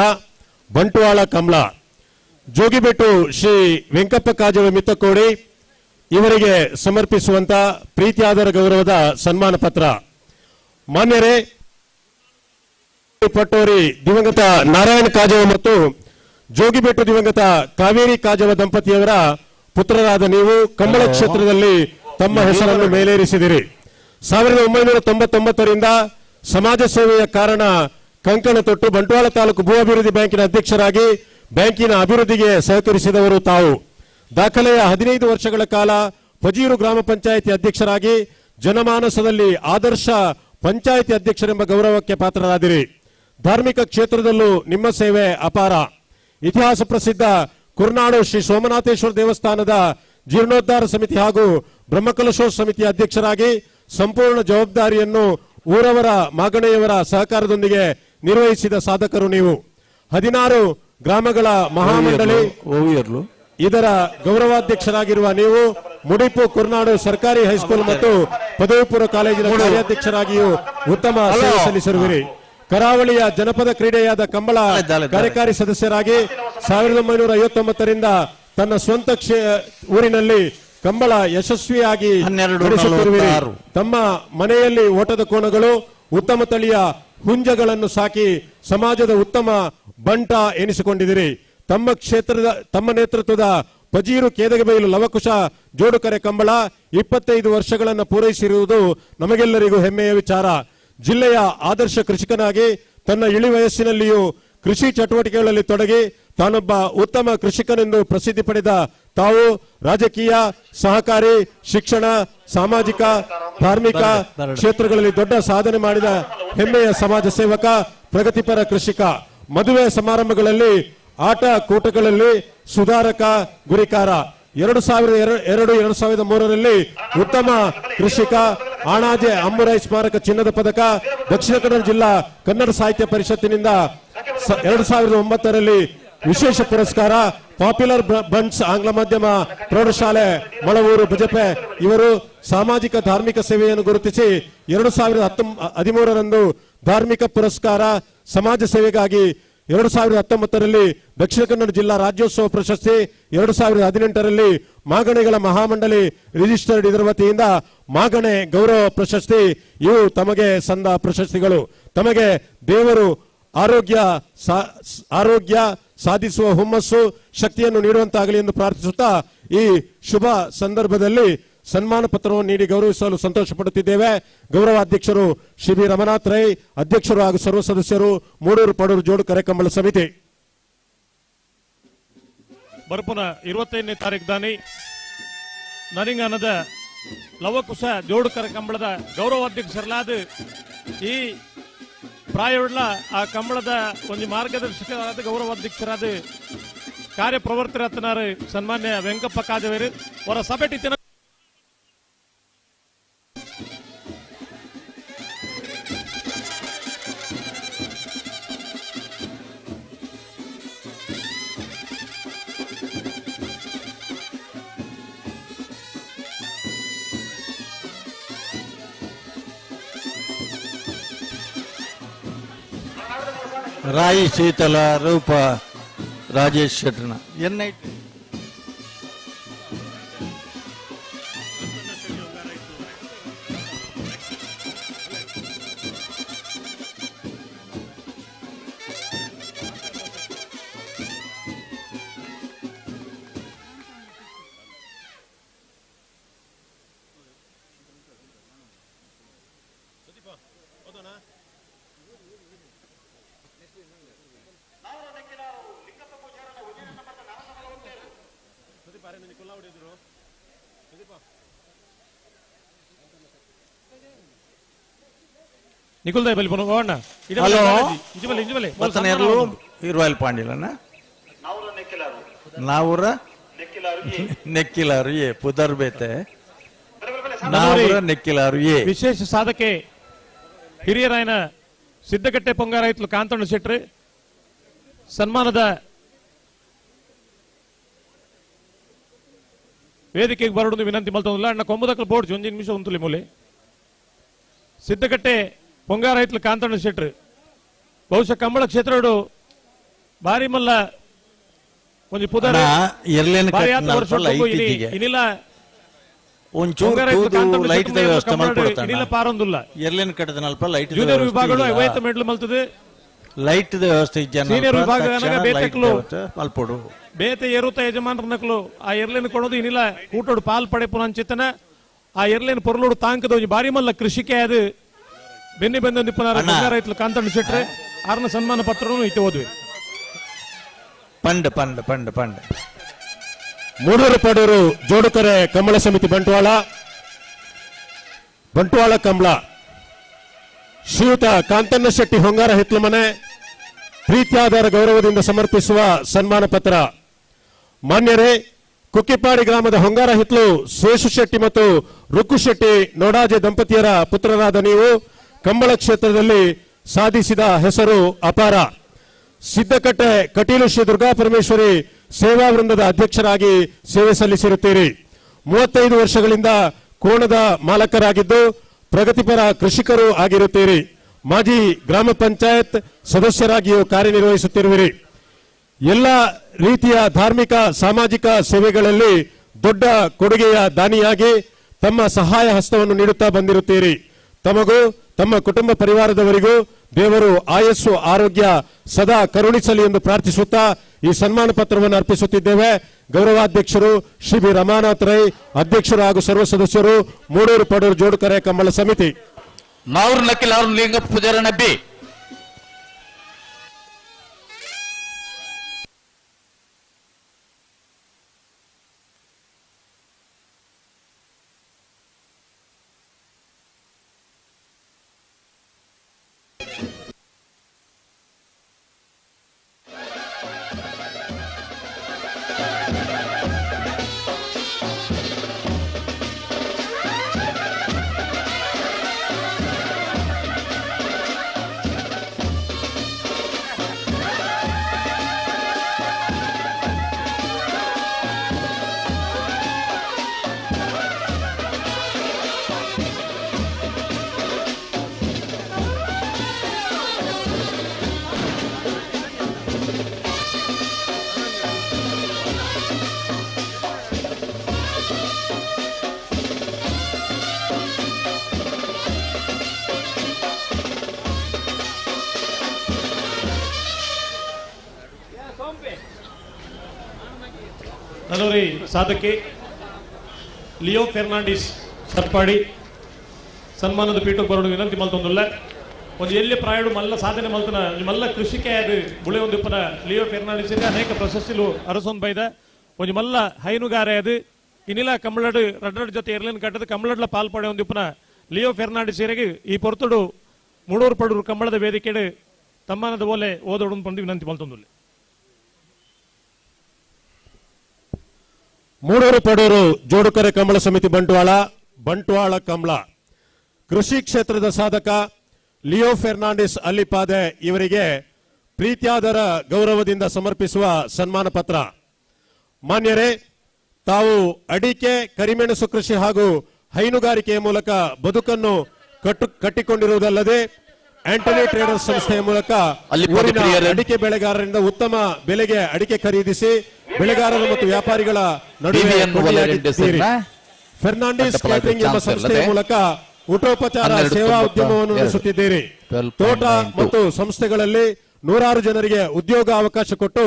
ಕಮಲ ಜೋಗಿಬೆಟ್ಟು ಶ್ರೀ ವೆಂಕಪ್ಪ ಕಾಜವ ಮಿತ್ತಕೋಡಿ ಇವರಿಗೆ ಸಮರ್ಪಿಸುವಂತ ಪ್ರೀತಿಯಾದರ ಗೌರವದ ಸನ್ಮಾನ ಪತ್ರ. ಮಾನ್ಯರೇ, ಪಟ್ಟೋರಿ ದಿವಂಗತ ನಾರಾಯಣ ಕಾಜವ ಮತ್ತು ಜೋಗಿಬೆಟ್ಟು ದಿವಂಗತ ಕಾವೇರಿ ಕಾಜವ ದಂಪತಿಯವರ ಪುತ್ರರಾದ ನೀವು ಕಂಬಳ ಕ್ಷೇತ್ರದಲ್ಲಿ ತಮ್ಮ ಹೆಸರನ್ನು ಮೇಲೇರಿಸಿದಿರಿ. 1999ರಿಂದ ಸಮಾಜ ಸೇವೆಯ ಕಾರಣ ಕಂಕಣ ತೊಟ್ಟು ಬಂಟ್ವಾಳ ತಾಲೂಕು ಭೂ ಅಭಿವೃದ್ಧಿ ಬ್ಯಾಂಕಿನ ಅಧ್ಯಕ್ಷರಾಗಿ ಬ್ಯಾಂಕಿನ ಅಭಿವೃದ್ಧಿಗೆ ಸಹಕರಿಸಿದವರು ತಾವು. ದಾಖಲೆಯ 15 ವರ್ಷಗಳ ಕಾಲ ಪಜೀರು ಗ್ರಾಮ ಪಂಚಾಯಿತಿ ಅಧ್ಯಕ್ಷರಾಗಿ ಜನಮಾನಸದಲ್ಲಿ ಆದರ್ಶ ಪಂಚಾಯಿತಿ ಅಧ್ಯಕ್ಷರೆಂಬ ಗೌರವಕ್ಕೆ ಪಾತ್ರರಾದಿರಿ. ಧಾರ್ಮಿಕ ಕ್ಷೇತ್ರದಲ್ಲೂ ನಿಮ್ಮ ಸೇವೆ ಅಪಾರ. ಇತಿಹಾಸ ಪ್ರಸಿದ್ಧ ಕುರ್ನಾಡು ಶ್ರೀ ಸೋಮನಾಥೇಶ್ವರ ದೇವಸ್ಥಾನದ ಜೀರ್ಣೋದ್ಧಾರ ಸಮಿತಿ ಹಾಗೂ ಬ್ರಹ್ಮಕಲಶೋತ್ಸವ ಸಮಿತಿಯ ಅಧ್ಯಕ್ಷರಾಗಿ ಸಂಪೂರ್ಣ ಜವಾಬ್ದಾರಿಯನ್ನು ಊರವರ ಮಾಗಣೆಯವರ ಸಹಕಾರದೊಂದಿಗೆ ನಿರ್ವಹಿಸಿದ ಸಾಧಕರು ನೀವು. 16 ಗ್ರಾಮಗಳ ಮಹಾಮಂಡಳಿ ಇದರ ಗೌರವಾಧ್ಯಕ್ಷರಾಗಿರುವ ನೀವು ಮುಡಿಪು ಕುರ್ನಾಡು ಸರ್ಕಾರಿ ಹೈಸ್ಕೂಲ್ ಮತ್ತು ಪದವಿ ಪೂರ್ವ ಕಾಲೇಜಿನ ಕಾರ್ಯಾಧ್ಯಕ್ಷರಾಗಿಯೂ ಉತ್ತಮ ಸೇವೆ ಸಲ್ಲಿಸಿರುವಿರಿ. ಕರಾವಳಿಯ ಜನಪದ ಕ್ರೀಡೆಯಾದ ಕಂಬಳ ಕಾರ್ಯಕಾರಿ ಸದಸ್ಯರಾಗಿ 1959ರಿಂದ ತನ್ನ ಸ್ವಂತ ಊರಿನಲ್ಲಿ ಕಂಬಳ ಯಶಸ್ವಿಯಾಗಿ ನಡೆಸುತ್ತಿರುವಿರಿ. ತಮ್ಮ ಮನೆಯಲ್ಲಿ ಓಟದ ಕೋಣಗಳು, ಉತ್ತಮ ತಳಿಯ ಹುಂಜಗಳನ್ನು ಸಾಕಿ ಸಮಾಜದ ಉತ್ತಮ ಬಂಟ ಎನಿಸಿಕೊಂಡಿದಿರಿ. ತಮ್ಮ ನೇತೃತ್ವದ ಪಜೀರು ಕೇದಗಬೈಲು ಲವಕುಶ ಜೋಡುಕರೆ ಕಂಬಳ 25 ವರ್ಷಗಳನ್ನು ಪೂರೈಸಿರುವುದು ನಮಗೆಲ್ಲರಿಗೂ ಹೆಮ್ಮೆಯ ವಿಚಾರ. ಜಿಲ್ಲೆಯ ಆದರ್ಶ ಕೃಷಿಕನಾಗಿ ತನ್ನ ಇಳಿ ವಯಸ್ಸಿನಲ್ಲಿಯೂ ಕೃಷಿ ಚಟುವಟಿಕೆಗಳಲ್ಲಿ ತೊಡಗಿ ತಾನೊಬ್ಬ ಉತ್ತಮ ಕೃಷಿಕನೆಂದು ಪ್ರಸಿದ್ಧಿ ಪಡೆದ ತಾವು ರಾಜಕೀಯ, ಸಹಕಾರಿ, ಶಿಕ್ಷಣ, ಸಾಮಾಜಿಕ, ಧಾರ್ಮಿಕ ಕ್ಷೇತ್ರಗಳಲ್ಲಿ ದೊಡ್ಡ ಸಾಧನೆ ಮಾಡಿದ ಹೆಮ್ಮೆಯ ಸಮಾಜ ಸೇವಕ, ಪ್ರಗತಿಪರ ಕೃಷಿಕ. ಮದುವೆ ಸಮಾರಂಭಗಳಲ್ಲಿ, ಆಟ ಕೂಟಗಳಲ್ಲಿ ಸುಧಾರಕ, ಗುರಿಕಾರ. 2002-2003ರಲ್ಲಿ ಉತ್ತಮ ಕೃಷಿಕ, ಆಣಾಜೆ ಅಮ್ಮುರೈ ಸ್ಮಾರಕ ಚಿನ್ನದ ಪದಕ, ದಕ್ಷಿಣ ಕನ್ನಡ ಜಿಲ್ಲಾ ಕನ್ನಡ ಸಾಹಿತ್ಯ ಪರಿಷತ್ತಿನಿಂದ 2009ರಲ್ಲಿ ವಿಶೇಷ ಪುರಸ್ಕಾರ, ಪಾಪ್ಯುಲರ್ ಬಂಡ್ಸ್ ಆಂಗ್ಲ ಮಾಧ್ಯಮ ಪ್ರೌಢಶಾಲೆ ಮಳವೂರು ಬಜಪೆ ಇವರು ಸಾಮಾಜಿಕ ಧಾರ್ಮಿಕ ಸೇವೆಯನ್ನು ಗುರುತಿಸಿ 2013ರಂದು ಧಾರ್ಮಿಕ ಪುರಸ್ಕಾರ ಸಮಾಜ ಸೇವೆಗಾಗಿ 2019ರಲ್ಲಿ ದಕ್ಷಿಣ ಕನ್ನಡ ಜಿಲ್ಲಾ ರಾಜ್ಯೋತ್ಸವ ಪ್ರಶಸ್ತಿ, 2018ರಲ್ಲಿ ಮಾಗಣೆಗಳ ಮಹಾಮಂಡಳಿ ರಿಜಿಸ್ಟರ್ಡ್ ಇದರ ವತಿಯಿಂದ ಮಾಗಣೆ ಗೌರವ ಪ್ರಶಸ್ತಿ. ಇವು ತಮಗೆ ಸಂದ ಪ್ರಶಸ್ತಿಗಳು. ತಮಗೆ ದೇವರು ಆರೋಗ್ಯ ಸಾಧಿಸುವ ಹುಮ್ಮಸ್ಸು, ಶಕ್ತಿಯನ್ನು ನೀಡುವಂತಾಗಲಿ ಎಂದು ಪ್ರಾರ್ಥಿಸುತ್ತಾ ಈ ಶುಭ ಸಂದರ್ಭದಲ್ಲಿ ಸನ್ಮಾನ ಪತ್ರವನ್ನು ನೀಡಿ ಗೌರವಿಸಲು ಸಂತೋಷ ಪಡುತ್ತಿದ್ದೇವೆ. ಗೌರವಾಧ್ಯಕ್ಷರು ಶ್ರೀ ಬಿ ರಮನಾಥ್ ರೈ, ಅಧ್ಯಕ್ಷರು ಹಾಗೂ ಸರ್ವ ಸದಸ್ಯರು, ಮೂಡೂರು ಪಡೂರು ಜೋಡುಕರೆ ಕಂಬಳ ಸಮಿತಿ. ಬರ್ಪುನ 25ನೇ ತಾರೀಕು ದಾನಿ ನರಿಂಗನದ ಲವಕುಶ ಜೋಡುಕರೆ ಕಂಬಳದ ಗೌರವಾಧ್ಯಕ್ಷರಲಾದ ಈ ಪ್ರಾಯವುಳ್ಳ ಆ ಕಂಬಳದ ಒಂದು ಮಾರ್ಗದರ್ಶಕರಾದ ಗೌರವಾಧ್ಯಕ್ಷರಾದ ಕಾರ್ಯಪ್ರವರ್ತರಾದ ಸನ್ಮಾನ್ಯ ವೆಂಕಪ್ಪ ಕಾಜವೇರು ಅವರ ಸಭೆಟಿನ ರಾಯಿ ಶೀತಲ ರೂಪ ರಾಜೇಶ್ ಶೆಟ್ಟಣ ಎನ್ನೈಟ್ నికుల్దాయ్ బలి పోను ఓన్న హలో ఇంజిబలి ఇంజిబలి మతనేర్లు ఇరువైల్ పాండిలన నావుర నెక్కిలారు ఏ పుదర్బేತೆ ನಾವುರ ನೆಕ್ಕಿಲಾರು ಏ ವಿಶೇಷ ಸಾಧಕೆ ಹಿರಿಯರಾಯನ ಸಿದ್ದಗಟ್ಟೆ ಪೊಂಗಾರಾಯ್ತಲು ಕಾಂತಣ್ಣ ಶೆಟ್ರು ಸನ್ಮಾನದ ವೇದಿಕೆಗೆ ಬರೋದು ವಿನಂತಿ ಮಲ್ತೊಂದಿಲ್ಲ ಅಣ್ಣ ಕೊಂಬದಕ್ಕಲು ಬೋರ್ಡ್ ಒಂಜಿ ನಿಮಿಷ ಉಂತುಲಿ ಮೂಲೆ ಸಿದ್ದಕಟ್ಟೆ ಪೊಂಗಾರ ಐತ್ಲು ಕಾಂತಣ್ಣ ಶೆಟ್ರು ಬಹುಶಃ ಕಂಬಳ ಕ್ಷೇತ್ರಡು ಬಾರಿ ಮಲ್ಲ ಒಂಜಿ ಪುದರ್ ಇನ್ನಿಲ್ಲ ಒಂಚೂರು ಲೈಟ್ ವ್ಯವಸ್ಥೆ ಇನ್ನಿಲ್ಲ ಪಾರೊಂದುಲ್ಲ ಎರ್ಲೇನ್ ಕಟ್ಟದ ನಲ್ಪ ಲೈಟ್ ಜೂನಿಯರ್ ವಿಭಾಗಗಳು 50 ಮೆಡ್ಲು ಮಲ್ತದೆ ಲೈಟ್ ವ್ಯವಸ್ಥೆ ಸೀನಿಯರ್ ವಿಭಾಗ ಬೇತಕ್ಲು ಮಲ್ಪೋಡು ಬೇತೆ ಏರುತ್ತ ಯಜಮಾನರ ನಕ್ಲು ಆ ಎರ್ಲೇನ್ ಕೊಡೋದು ಇನ್ನಿಲ್ಲ ಕೂಟೋಡು ಪಾಲ್ ಪಡೆ ಪುನಂಚಿತನ ಆ ಎರ್ಲೇನ್ ಪೊರ್ಲೋಡು ತಾಂಕದ ಒಂಜಿ ಬಾರಿ ಮಲ್ಲ ಕೃಷಿಕೆ ಅದು ಬೆನ್ನಿ ಬೆಂದೊಂದು ಪುನಃ ರೈತಲು ಕಾಂತಣ್ಣ ಶೆಟ್ರೆ ಆರ್ನ ಸನ್ಮಾನ ಪತ್ರನು ಇತ್ತೆ ಓದುವೆ ಪಂಡ್ ಪಂಡ್ ಪಂಡ್ ಪಂಡ್ ಮೂಡೂರು ಪಡೂರು ಜೋಡುಕರೆ ಕಂಬಳ ಸಮಿತಿ ಬಂಟ್ವಾಳ ಕಂಬಳ ಶ್ರೀಯುತ ಕಾಂತಣ್ಣ ಶೆಟ್ಟಿ ಹೊಂಗಾರ ಹಿತ್ಲಮನೆ ಪ್ರೀತ್ಯಾಧಾರ ಗೌರವದಿಂದ ಸಮರ್ಪಿಸುವ ಸನ್ಮಾನ ಪತ್ರ. ಮಾನ್ಯರೇ, ಕುಕ್ಕಿಪಾಡಿ ಗ್ರಾಮದ ಹೊಂಗಾರ ಹಿತ್ಲು ಶೇಷು ಶೆಟ್ಟಿ ಮತ್ತು ರುಕ್ಕು ಶೆಟ್ಟಿ ನೋಡಾಜೆ ದಂಪತಿಯರ ಪುತ್ರರಾದ ನೀವು ಕಂಬಳ ಕ್ಷೇತ್ರದಲ್ಲಿ ಸಾಧಿಸಿದ ಹೆಸರು ಅಪಾರ. ಸಿದ್ದಕಟ್ಟೆ ಕಟೀಲು ಶ್ರೀ ದುರ್ಗಾ ಪರಮೇಶ್ವರಿ ಸೇವಾ ವೃಂದದ ಅಧ್ಯಕ್ಷರಾಗಿ ಸೇವೆ ಸಲ್ಲಿಸಿರುತ್ತೀರಿ. 35 ವರ್ಷಗಳಿಂದ ಕೋಣದ ಮಾಲಕರಾಗಿದ್ದು ಪ್ರಗತಿಪರ ಕೃಷಿಕರು ಆಗಿರುತ್ತೀರಿ. ಮಾಜಿ ಗ್ರಾಮ ಪಂಚಾಯತ್ ಸದಸ್ಯರಾಗಿಯೂ ಕಾರ್ಯನಿರ್ವಹಿಸುತ್ತಿರುವಿರಿ. ಎಲ್ಲ ರೀತಿಯ ಧಾರ್ಮಿಕ ಸಾಮಾಜಿಕ ಸೇವೆಗಳಲ್ಲಿ ದೊಡ್ಡ ಕೊಡುಗೆಯ ದಾನಿಯಾಗಿ ತಮ್ಮ ಸಹಾಯ ಹಸ್ತವನ್ನು ನೀಡುತ್ತಾ ಬಂದಿರುತ್ತೀರಿ. ತಮಗೂ ತಮ್ಮ ಕುಟುಂಬ ಪರಿವಾರದವರಿಗೂ ದೇವರು ಆಯಸ್ಸು ಆರೋಗ್ಯ ಸದಾ ಕರುಣಿಸಲಿ ಎಂದು ಪ್ರಾರ್ಥಿಸುತ್ತಾ ಈ ಸನ್ಮಾನ ಪತ್ರವನ್ನು ಅರ್ಪಿಸುತ್ತಿದ್ದೇವೆ. ಗೌರವಾಧ್ಯಕ್ಷರು ಶ್ರೀ ಬಿ ರಮಾನಾಥ್ ರೈ, ಅಧ್ಯಕ್ಷರು ಹಾಗೂ ಸರ್ವ ಸದಸ್ಯರು, ಮೂಡೂರು ಪಡೂರು ಜೋಡುಕರೆ ಕಂಬಳ ಸಮಿತಿ. ಮಾವ್ರ ನಕ್ಕಿಲ್ ಅವ್ರ ಲಿಂಗಪ್ಪ ಪೂಜಾರ ನಬ್ಬಿ ನಲ್ಲೂರಿ ಸಾಧಕಿ ಲಿಯೋ ಫೆರ್ನಾಂಡಿಸ್ ಸರ್ಪಾಡಿ ಸನ್ಮಾನದ ಪೀಠಕ್ಕೆ ಬರೋದು ವಿನಂತಿ ಮಲ್ತೊಂದುಲ್ಲ ಒಂದು ಎಲ್ಲಿ ಪ್ರಾಯಡು ಮಲ್ಲ ಸಾಧನೆ ಮಲ್ತನ ಮಲ್ಲ ಕೃಷಿಕೆ ಅದು ಬುಳೆ ಒಂದು ಪನ ಲಿಯೋ ಫೆರ್ನಾಂಡಿಸ್ ಅನೇಕ ಪ್ರಶಸ್ತಿಲು ಅರಸೊಂದು ಬೈದ ಒಂದು ಮಲ್ಲ ಹೈನುಗಾರೆ ಅದು ಇನ್ನಿಲ್ಲ ಕಂಬಳಡು ರಡ್ರಡ್ ಜೊತೆ ಎರ್ಲಿನ ಕಟ್ಟದ ಕಂಬಳಡ್ಲ ಪಾಲ್ಪಡೆ ಒಂದು ಪನ ಲಿಯೋ ಫೆರ್ನಾಂಡಿಸ್ ಏರೆಗೆ ಈ ಪೊರ್ತುಡು ಮೂಡೂರು ಪಡೂರು ಕಂಬಳದ ವೇದಿಕೆಡು ತಮ್ಮನದ ಬೋಲೆ ಓದೋಡು ಪಂದು ವಿನಂತಿ ಮಲ್ತೊಂದುಲ್ಲ. ಮೂಡೂರು ಪಡೂರು ಜೋಡುಕರೆ ಕಂಬಳ ಸಮಿತಿ ಬಂಟ್ವಾಳ ಕಂಬಳ ಕೃಷಿ ಕ್ಷೇತ್ರದ ಸಾಧಕ ಲಿಯೋ ಫೆರ್ನಾಂಡಿಸ್ ಅಲ್ಲಿಪಾದೆ ಇವರಿಗೆ ಪ್ರೀತ್ಯಾದರ ಗೌರವದಿಂದ ಸಮರ್ಪಿಸುವ ಸನ್ಮಾನ ಪತ್ರ. ಮಾನ್ಯರೇ, ತಾವು ಅಡಿಕೆ ಕರಿಮೆಣಸು ಕೃಷಿ ಹಾಗೂ ಹೈನುಗಾರಿಕೆಯ ಮೂಲಕ ಬದುಕನ್ನು ಕಟ್ಟಿಕೊಂಡಿರುವುದಲ್ಲದೆ ಆಂಟನಿ ಟ್ರೇಡರ್ಸ್ ಸಂಸ್ಥೆಯ ಮೂಲಕ ಊರಿನ ಅಡಿಕೆ ಬೆಳೆಗಾರರಿಂದ ಉತ್ತಮ ಬೆಲೆಗೆ ಅಡಿಕೆ ಖರೀದಿಸಿ ಬೆಳೆಗಾರರು ಮತ್ತು ವ್ಯಾಪಾರಿಗಳ ನಡುವೆ ಫೆರ್ನಾಂಡಿಸ್ ಕ್ಯಾಟರಿಂಗ್ ಎಂಬ ಸಂಸ್ಥೆಯ ಮೂಲಕ ಊಟೋಪಚಾರ ಸೇವಾ ಉದ್ಯಮವನ್ನು ನಡೆಸುತ್ತಿದ್ದೀರಿ. ತೋಟ ಮತ್ತು ಸಂಸ್ಥೆಗಳಲ್ಲಿ 100 ಜನರಿಗೆ ಉದ್ಯೋಗ ಅವಕಾಶ ಕೊಟ್ಟು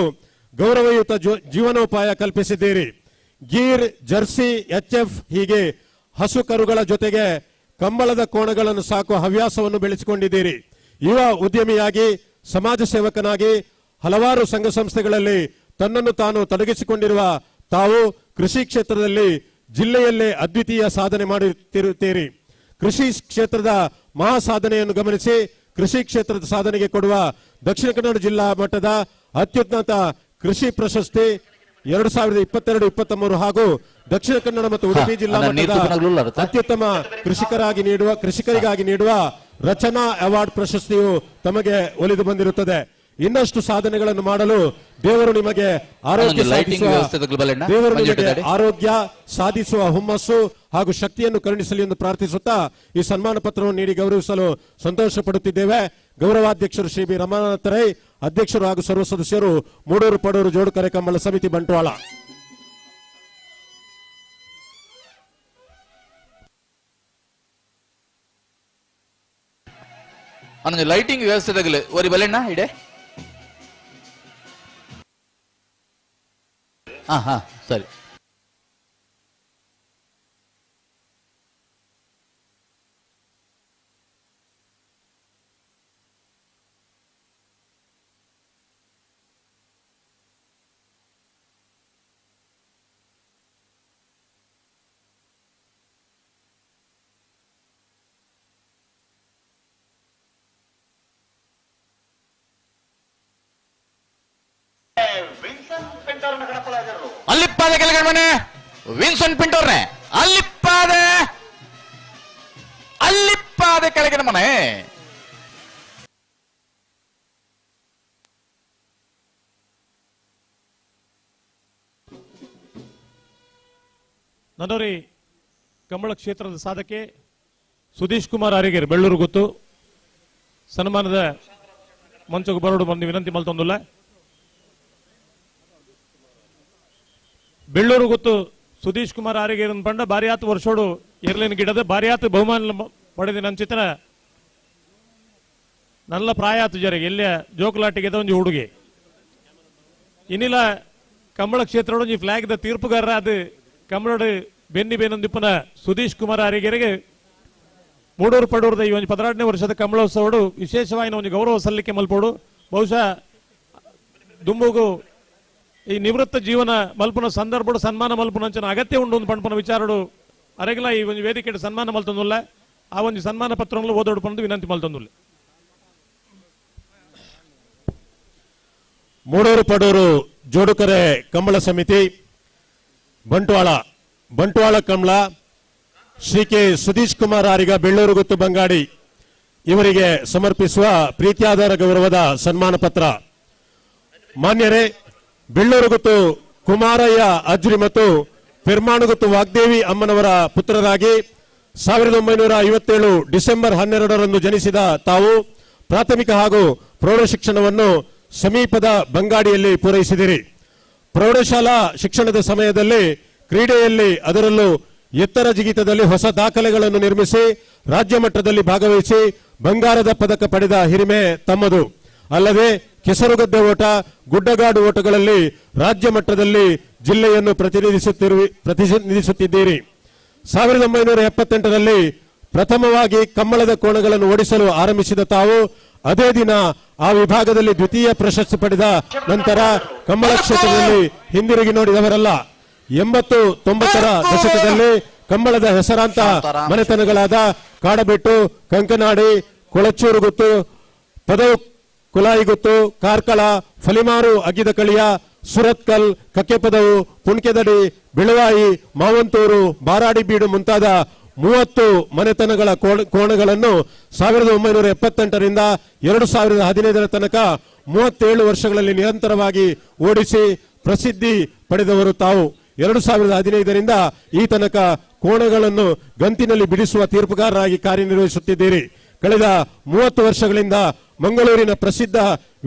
ಗೌರವಯುತ ಜೀವನೋಪಾಯ ಕಲ್ಪಿಸಿದ್ದೀರಿ. ಗೀರ್, ಜರ್ಸಿ, HF ಹೀಗೆ ಹಸು ಕರುಗಳ ಜೊತೆಗೆ ಕಂಬಳದ ಕೋಣಗಳನ್ನು ಸಾಕುವ ಹವ್ಯಾಸವನ್ನು ಬೆಳೆಸಿಕೊಂಡಿದ್ದೀರಿ. ಯುವ ಉದ್ಯಮಿಯಾಗಿ ಸಮಾಜ ಸೇವಕನಾಗಿ ಹಲವಾರು ಸಂಘ ಸಂಸ್ಥೆಗಳಲ್ಲಿ ತನ್ನನ್ನು ತಾನು ತೊಡಗಿಸಿಕೊಂಡಿರುವ ತಾವು ಕೃಷಿ ಕ್ಷೇತ್ರದಲ್ಲಿ ಜಿಲ್ಲೆಯಲ್ಲೇ ಅದ್ವಿತೀಯ ಸಾಧನೆ ಮಾಡುತ್ತಿರುತ್ತೀರಿ. ಕೃಷಿ ಕ್ಷೇತ್ರದ ಮಹಾ ಸಾಧನೆಯನ್ನು ಗಮನಿಸಿ ಕೃಷಿ ಕ್ಷೇತ್ರದ ಸಾಧನೆಗೆ ಕೊಡುವ ದಕ್ಷಿಣ ಕನ್ನಡ ಜಿಲ್ಲಾ ಮಟ್ಟದ ಅತ್ಯುನ್ನತ ಕೃಷಿ ಪ್ರಶಸ್ತಿ 2022-23 ಹಾಗೂ ದಕ್ಷಿಣ ಕನ್ನಡ ಮತ್ತು ಉಡುಪಿ ಜಿಲ್ಲಾ ಮಟ್ಟದ ಅತ್ಯುತ್ತಮ ಕೃಷಿಕರಿಗಾಗಿ ನೀಡುವ ರಚನಾ ಅವಾರ್ಡ್ ಪ್ರಶಸ್ತಿಯು ತಮಗೆ ಒಲಿದು ಬಂದಿರುತ್ತದೆ. ಇನ್ನಷ್ಟು ಸಾಧನೆಗಳನ್ನು ಮಾಡಲು ದೇವರು ನಿಮಗೆ ಆರೋಗ್ಯ ದೇವರು ನಿಮಗೆ ಆರೋಗ್ಯ ಸಾಧಿಸುವ ಹುಮ್ಮಸ್ಸು ಹಾಗೂ ಶಕ್ತಿಯನ್ನು ಕರುಣಿಸಲಿ ಎಂದು ಪ್ರಾರ್ಥಿಸುತ್ತಾ ಈ ಸನ್ಮಾನ ಪತ್ರವನ್ನು ನೀಡಿ ಗೌರವಿಸಲು ಸಂತೋಷ ಪಡುತ್ತಿದ್ದೇವೆ. ಗೌರವಾಧ್ಯಕ್ಷರು ಶ್ರೀ ಬಿ ರಮನಾಥ ರೈ, ಅಧ್ಯಕ್ಷರು ಹಾಗೂ ಸರ್ವ ಸದಸ್ಯರು, ಮೂಡೂರು ಪಡೂರು ಜೋಡುಕರೆ ಕಂಬಳ ಸಮಿತಿ ಬಂಟ್ವಾಳ. ಲೈಟಿಂಗ್ ವ್ಯವಸ್ಥೆ ತಗಲು ಒರಿ ಬಲೆಣ್ಣ ಇಡೆ. ಹಾ ಸರಿ. ಅಲ್ಲಿಪ್ಪಾದ ಕೆಳಗಡೆ ಮನೆ ವಿನ್ಸನ್ ಪಿಂಟೋರ್ನೆ ಅಲ್ಲಿಪ್ಪಾದ ಕೆಳಗಿನ ಮನೆ. ನನ್ನೋರಿ ಕಂಬಳ ಕ್ಷೇತ್ರದ ಸಾಧಕೆ ಸುದೀಶ್ ಕುಮಾರ್ ಅರಿಗೇರ್ ಬೆಳ್ಳೂರು ಗೊತ್ತು ಸನ್ಮಾನದ ಮಂಚಕ್ಕೆ ಬರೋಡು ಬಂದು ವಿನಂತಿ ಮಲ್ತೊಂದಿಲ್ಲ. ಬೆಳ್ಳೂರು ಗೊತ್ತು ಸುದೀಶ್ ಕುಮಾರ್ ಆರಿಗೇರ್ ಪಂಡ ಬಾರಿ ಆತು ವರ್ಷೋಡು ಇರ್ಲಿನ ಗಿಡದ ಬಾರಿ ಆತು ಬಹುಮಾನ ಪಡೆದ ನನ್ನ ಚಿತ್ರ ನಲ್ಲ ಪ್ರಾಯ ಆತು ಜರಿಗೆ ಎಲ್ಲ ಜೋಕುಲಾಟಿಗೆ ಒಂದು ಹುಡುಗಿ ಇನ್ನಿಲ್ಲ ಕಂಬಳ ಕ್ಷೇತ್ರ ಈ ಫ್ಲಾಗ್ ದ ತೀರ್ಪುಗಾರ ಅದು ಕಂಬಳೋಡು ಬೆನ್ನಿ ಬೇನೊಂದಿಪ್ಪನ ಸುದೀಶ್ ಕುಮಾರ್ ಆರಿಗೇರಿಗೆ ಮೂಡೂರು ಪಡೂರದ ಈ ಒಂದು 18ನೇ ವರ್ಷದ ಕಂಬಳೋತ್ಸವಡು ವಿಶೇಷವಾಗಿ ಒಂದು ಗೌರವ ಸಲ್ಲಿಕೆ ಮಲ್ಪೋಡು ಬಹುಶಃ ದುಂಬುಗು ಈ ನಿವೃತ್ತ ಜೀವನ ಮಲ್ಪನ ಸಂದರ್ಭ ಸನ್ಮಾನ ಮಲ್ಪನ ಅಂಚನ ಅಗತ್ಯ ಉಂಡು ಒಂದು ಪಂಪನ ವಿಚಾರಡು ಅರೆಗಲ ಈ ಒಂದು ವೇದಿಕೆ ಸನ್ಮಾನ ಮಲ್ತೊಂದಿಲ್ಲ ಆ ಒಂದು ಸನ್ಮಾನ ಪತ್ರಗಳು ಓದೋಡು ಪಂದು ವಿನಂತಿ ಮಲ್ತೊಂದಿಲ್ಲ. ಮೂಡೂರು ಪಡೂರು ಜೋಡುಕರೆ ಕಂಬಳ ಸಮಿತಿ ಬಂಟ್ವಾಳ ಕಂಬಳ ಶ್ರೀ ಕೆ ಸುದೀಶ್ ಕುಮಾರ್ ಆರಿಗ ಬೆಳ್ಳೂರು ಗುತ್ತು ಬಂಗಾಡಿ ಇವರಿಗೆ ಸಮರ್ಪಿಸುವ ಪ್ರೀತ್ಯಾಧಾರ ಗೌರವದ ಸನ್ಮಾನ ಪತ್ರ. ಮಾನ್ಯರೇ, ಬೆಳ್ಳೂರು ಗುತ್ತು ಕುಮಾರಯ್ಯ ಅಜ್ರಿ ಮತ್ತು ಪೆರ್ಮಾಣುಗುತ್ತು ವಾಗ್ದೇವಿ ಅಮ್ಮನವರ ಪುತ್ರರಾಗಿ 1957 ಡಿಸೆಂಬರ್ 12ರಂದು ಜನಿಸಿದ ತಾವು ಪ್ರಾಥಮಿಕ ಹಾಗೂ ಪ್ರೌಢ ಶಿಕ್ಷಣವನ್ನು ಸಮೀಪದ ಬಂಗಾಡಿಯಲ್ಲಿ ಪೂರೈಸಿದಿರಿ. ಪ್ರೌಢಶಾಲಾ ಶಿಕ್ಷಣದ ಸಮಯದಲ್ಲಿ ಕ್ರೀಡೆಯಲ್ಲಿ ಅದರಲ್ಲೂ ಎತ್ತರ ಜಿಗಿತದಲ್ಲಿ ಹೊಸ ದಾಖಲೆಗಳನ್ನು ನಿರ್ಮಿಸಿ ರಾಜ್ಯ ಮಟ್ಟದಲ್ಲಿ ಭಾಗವಹಿಸಿ ಬಂಗಾರದ ಪದಕ ಪಡೆದ ಹಿರಿಮೆ ತಮ್ಮದು. ಅಲ್ಲದೆ ಕೆಸರುಗದ್ದೆ ಓಟ, ಗುಡ್ಡಗಾಡು ಓಟಗಳಲ್ಲಿ ರಾಜ್ಯ ಮಟ್ಟದಲ್ಲಿ ಜಿಲ್ಲೆಯನ್ನು ಪ್ರತಿನಿಧಿಸುತ್ತಿದ್ದೀರಿ. 1978ರಲ್ಲಿ ಪ್ರಥಮವಾಗಿ ಕಂಬಳದ ಕೋಣಗಳನ್ನು ಓಡಿಸಲು ಆರಂಭಿಸಿದ ತಾವು ಅದೇ ದಿನ ಆ ವಿಭಾಗದಲ್ಲಿ ದ್ವಿತೀಯ ಪ್ರಶಸ್ತಿ ಪಡೆದ ನಂತರ ಕಂಬಳ ಕ್ಷೇತ್ರದಲ್ಲಿ ಹಿಂದಿರುಗಿ ನೋಡಿದವರಲ್ಲ. 80-90ರ ದಶಕದಲ್ಲಿ ಕಂಬಳದ ಹೆಸರಾಂತ ಮನೆತನಗಳಾದ ಕಾಡಬೆಟ್ಟು, ಕಂಕನಾಡಿ, ಕೊಳಚೂರು ಗುತ್ತು, ಪದವು ಕುಲಾಯಿ ಗುತ್ತು, ಕಾರ್ಕಳ, ಫಲಿಮಾರು ಅಗ್ಗಿದ ಕಳಿಯ, ಸುರತ್ಕಲ್, ಕಕ್ಕೆಪದವು, ಪುಣ್ಕೆದಡಿ, ಬಿಳವಾಯಿ, ಮಾವಂತೂರು, ಬಾರಾಡಿಬೀಡು ಮುಂತಾದ 30 ಮನೆತನಗಳ ಕೋಣಗಳನ್ನು 1978ರಿಂದ 2015ರ ತನಕ 37 ವರ್ಷಗಳಲ್ಲಿ ನಿರಂತರವಾಗಿ ಓಡಿಸಿ ಪ್ರಸಿದ್ಧಿ ಪಡೆದವರು ತಾವು. 2015ರಿಂದ ಈ ತನಕ ಕೋಣಗಳನ್ನು ಗಂತಿನಲ್ಲಿ ಬಿಡಿಸುವ ತೀರ್ಪುಗಾರರಾಗಿ ಕಾರ್ಯನಿರ್ವಹಿಸುತ್ತಿದ್ದೀರಿ. ಕಳೆದ 30 ವರ್ಷಗಳಿಂದ ಮಂಗಳೂರಿನ ಪ್ರಸಿದ್ಧ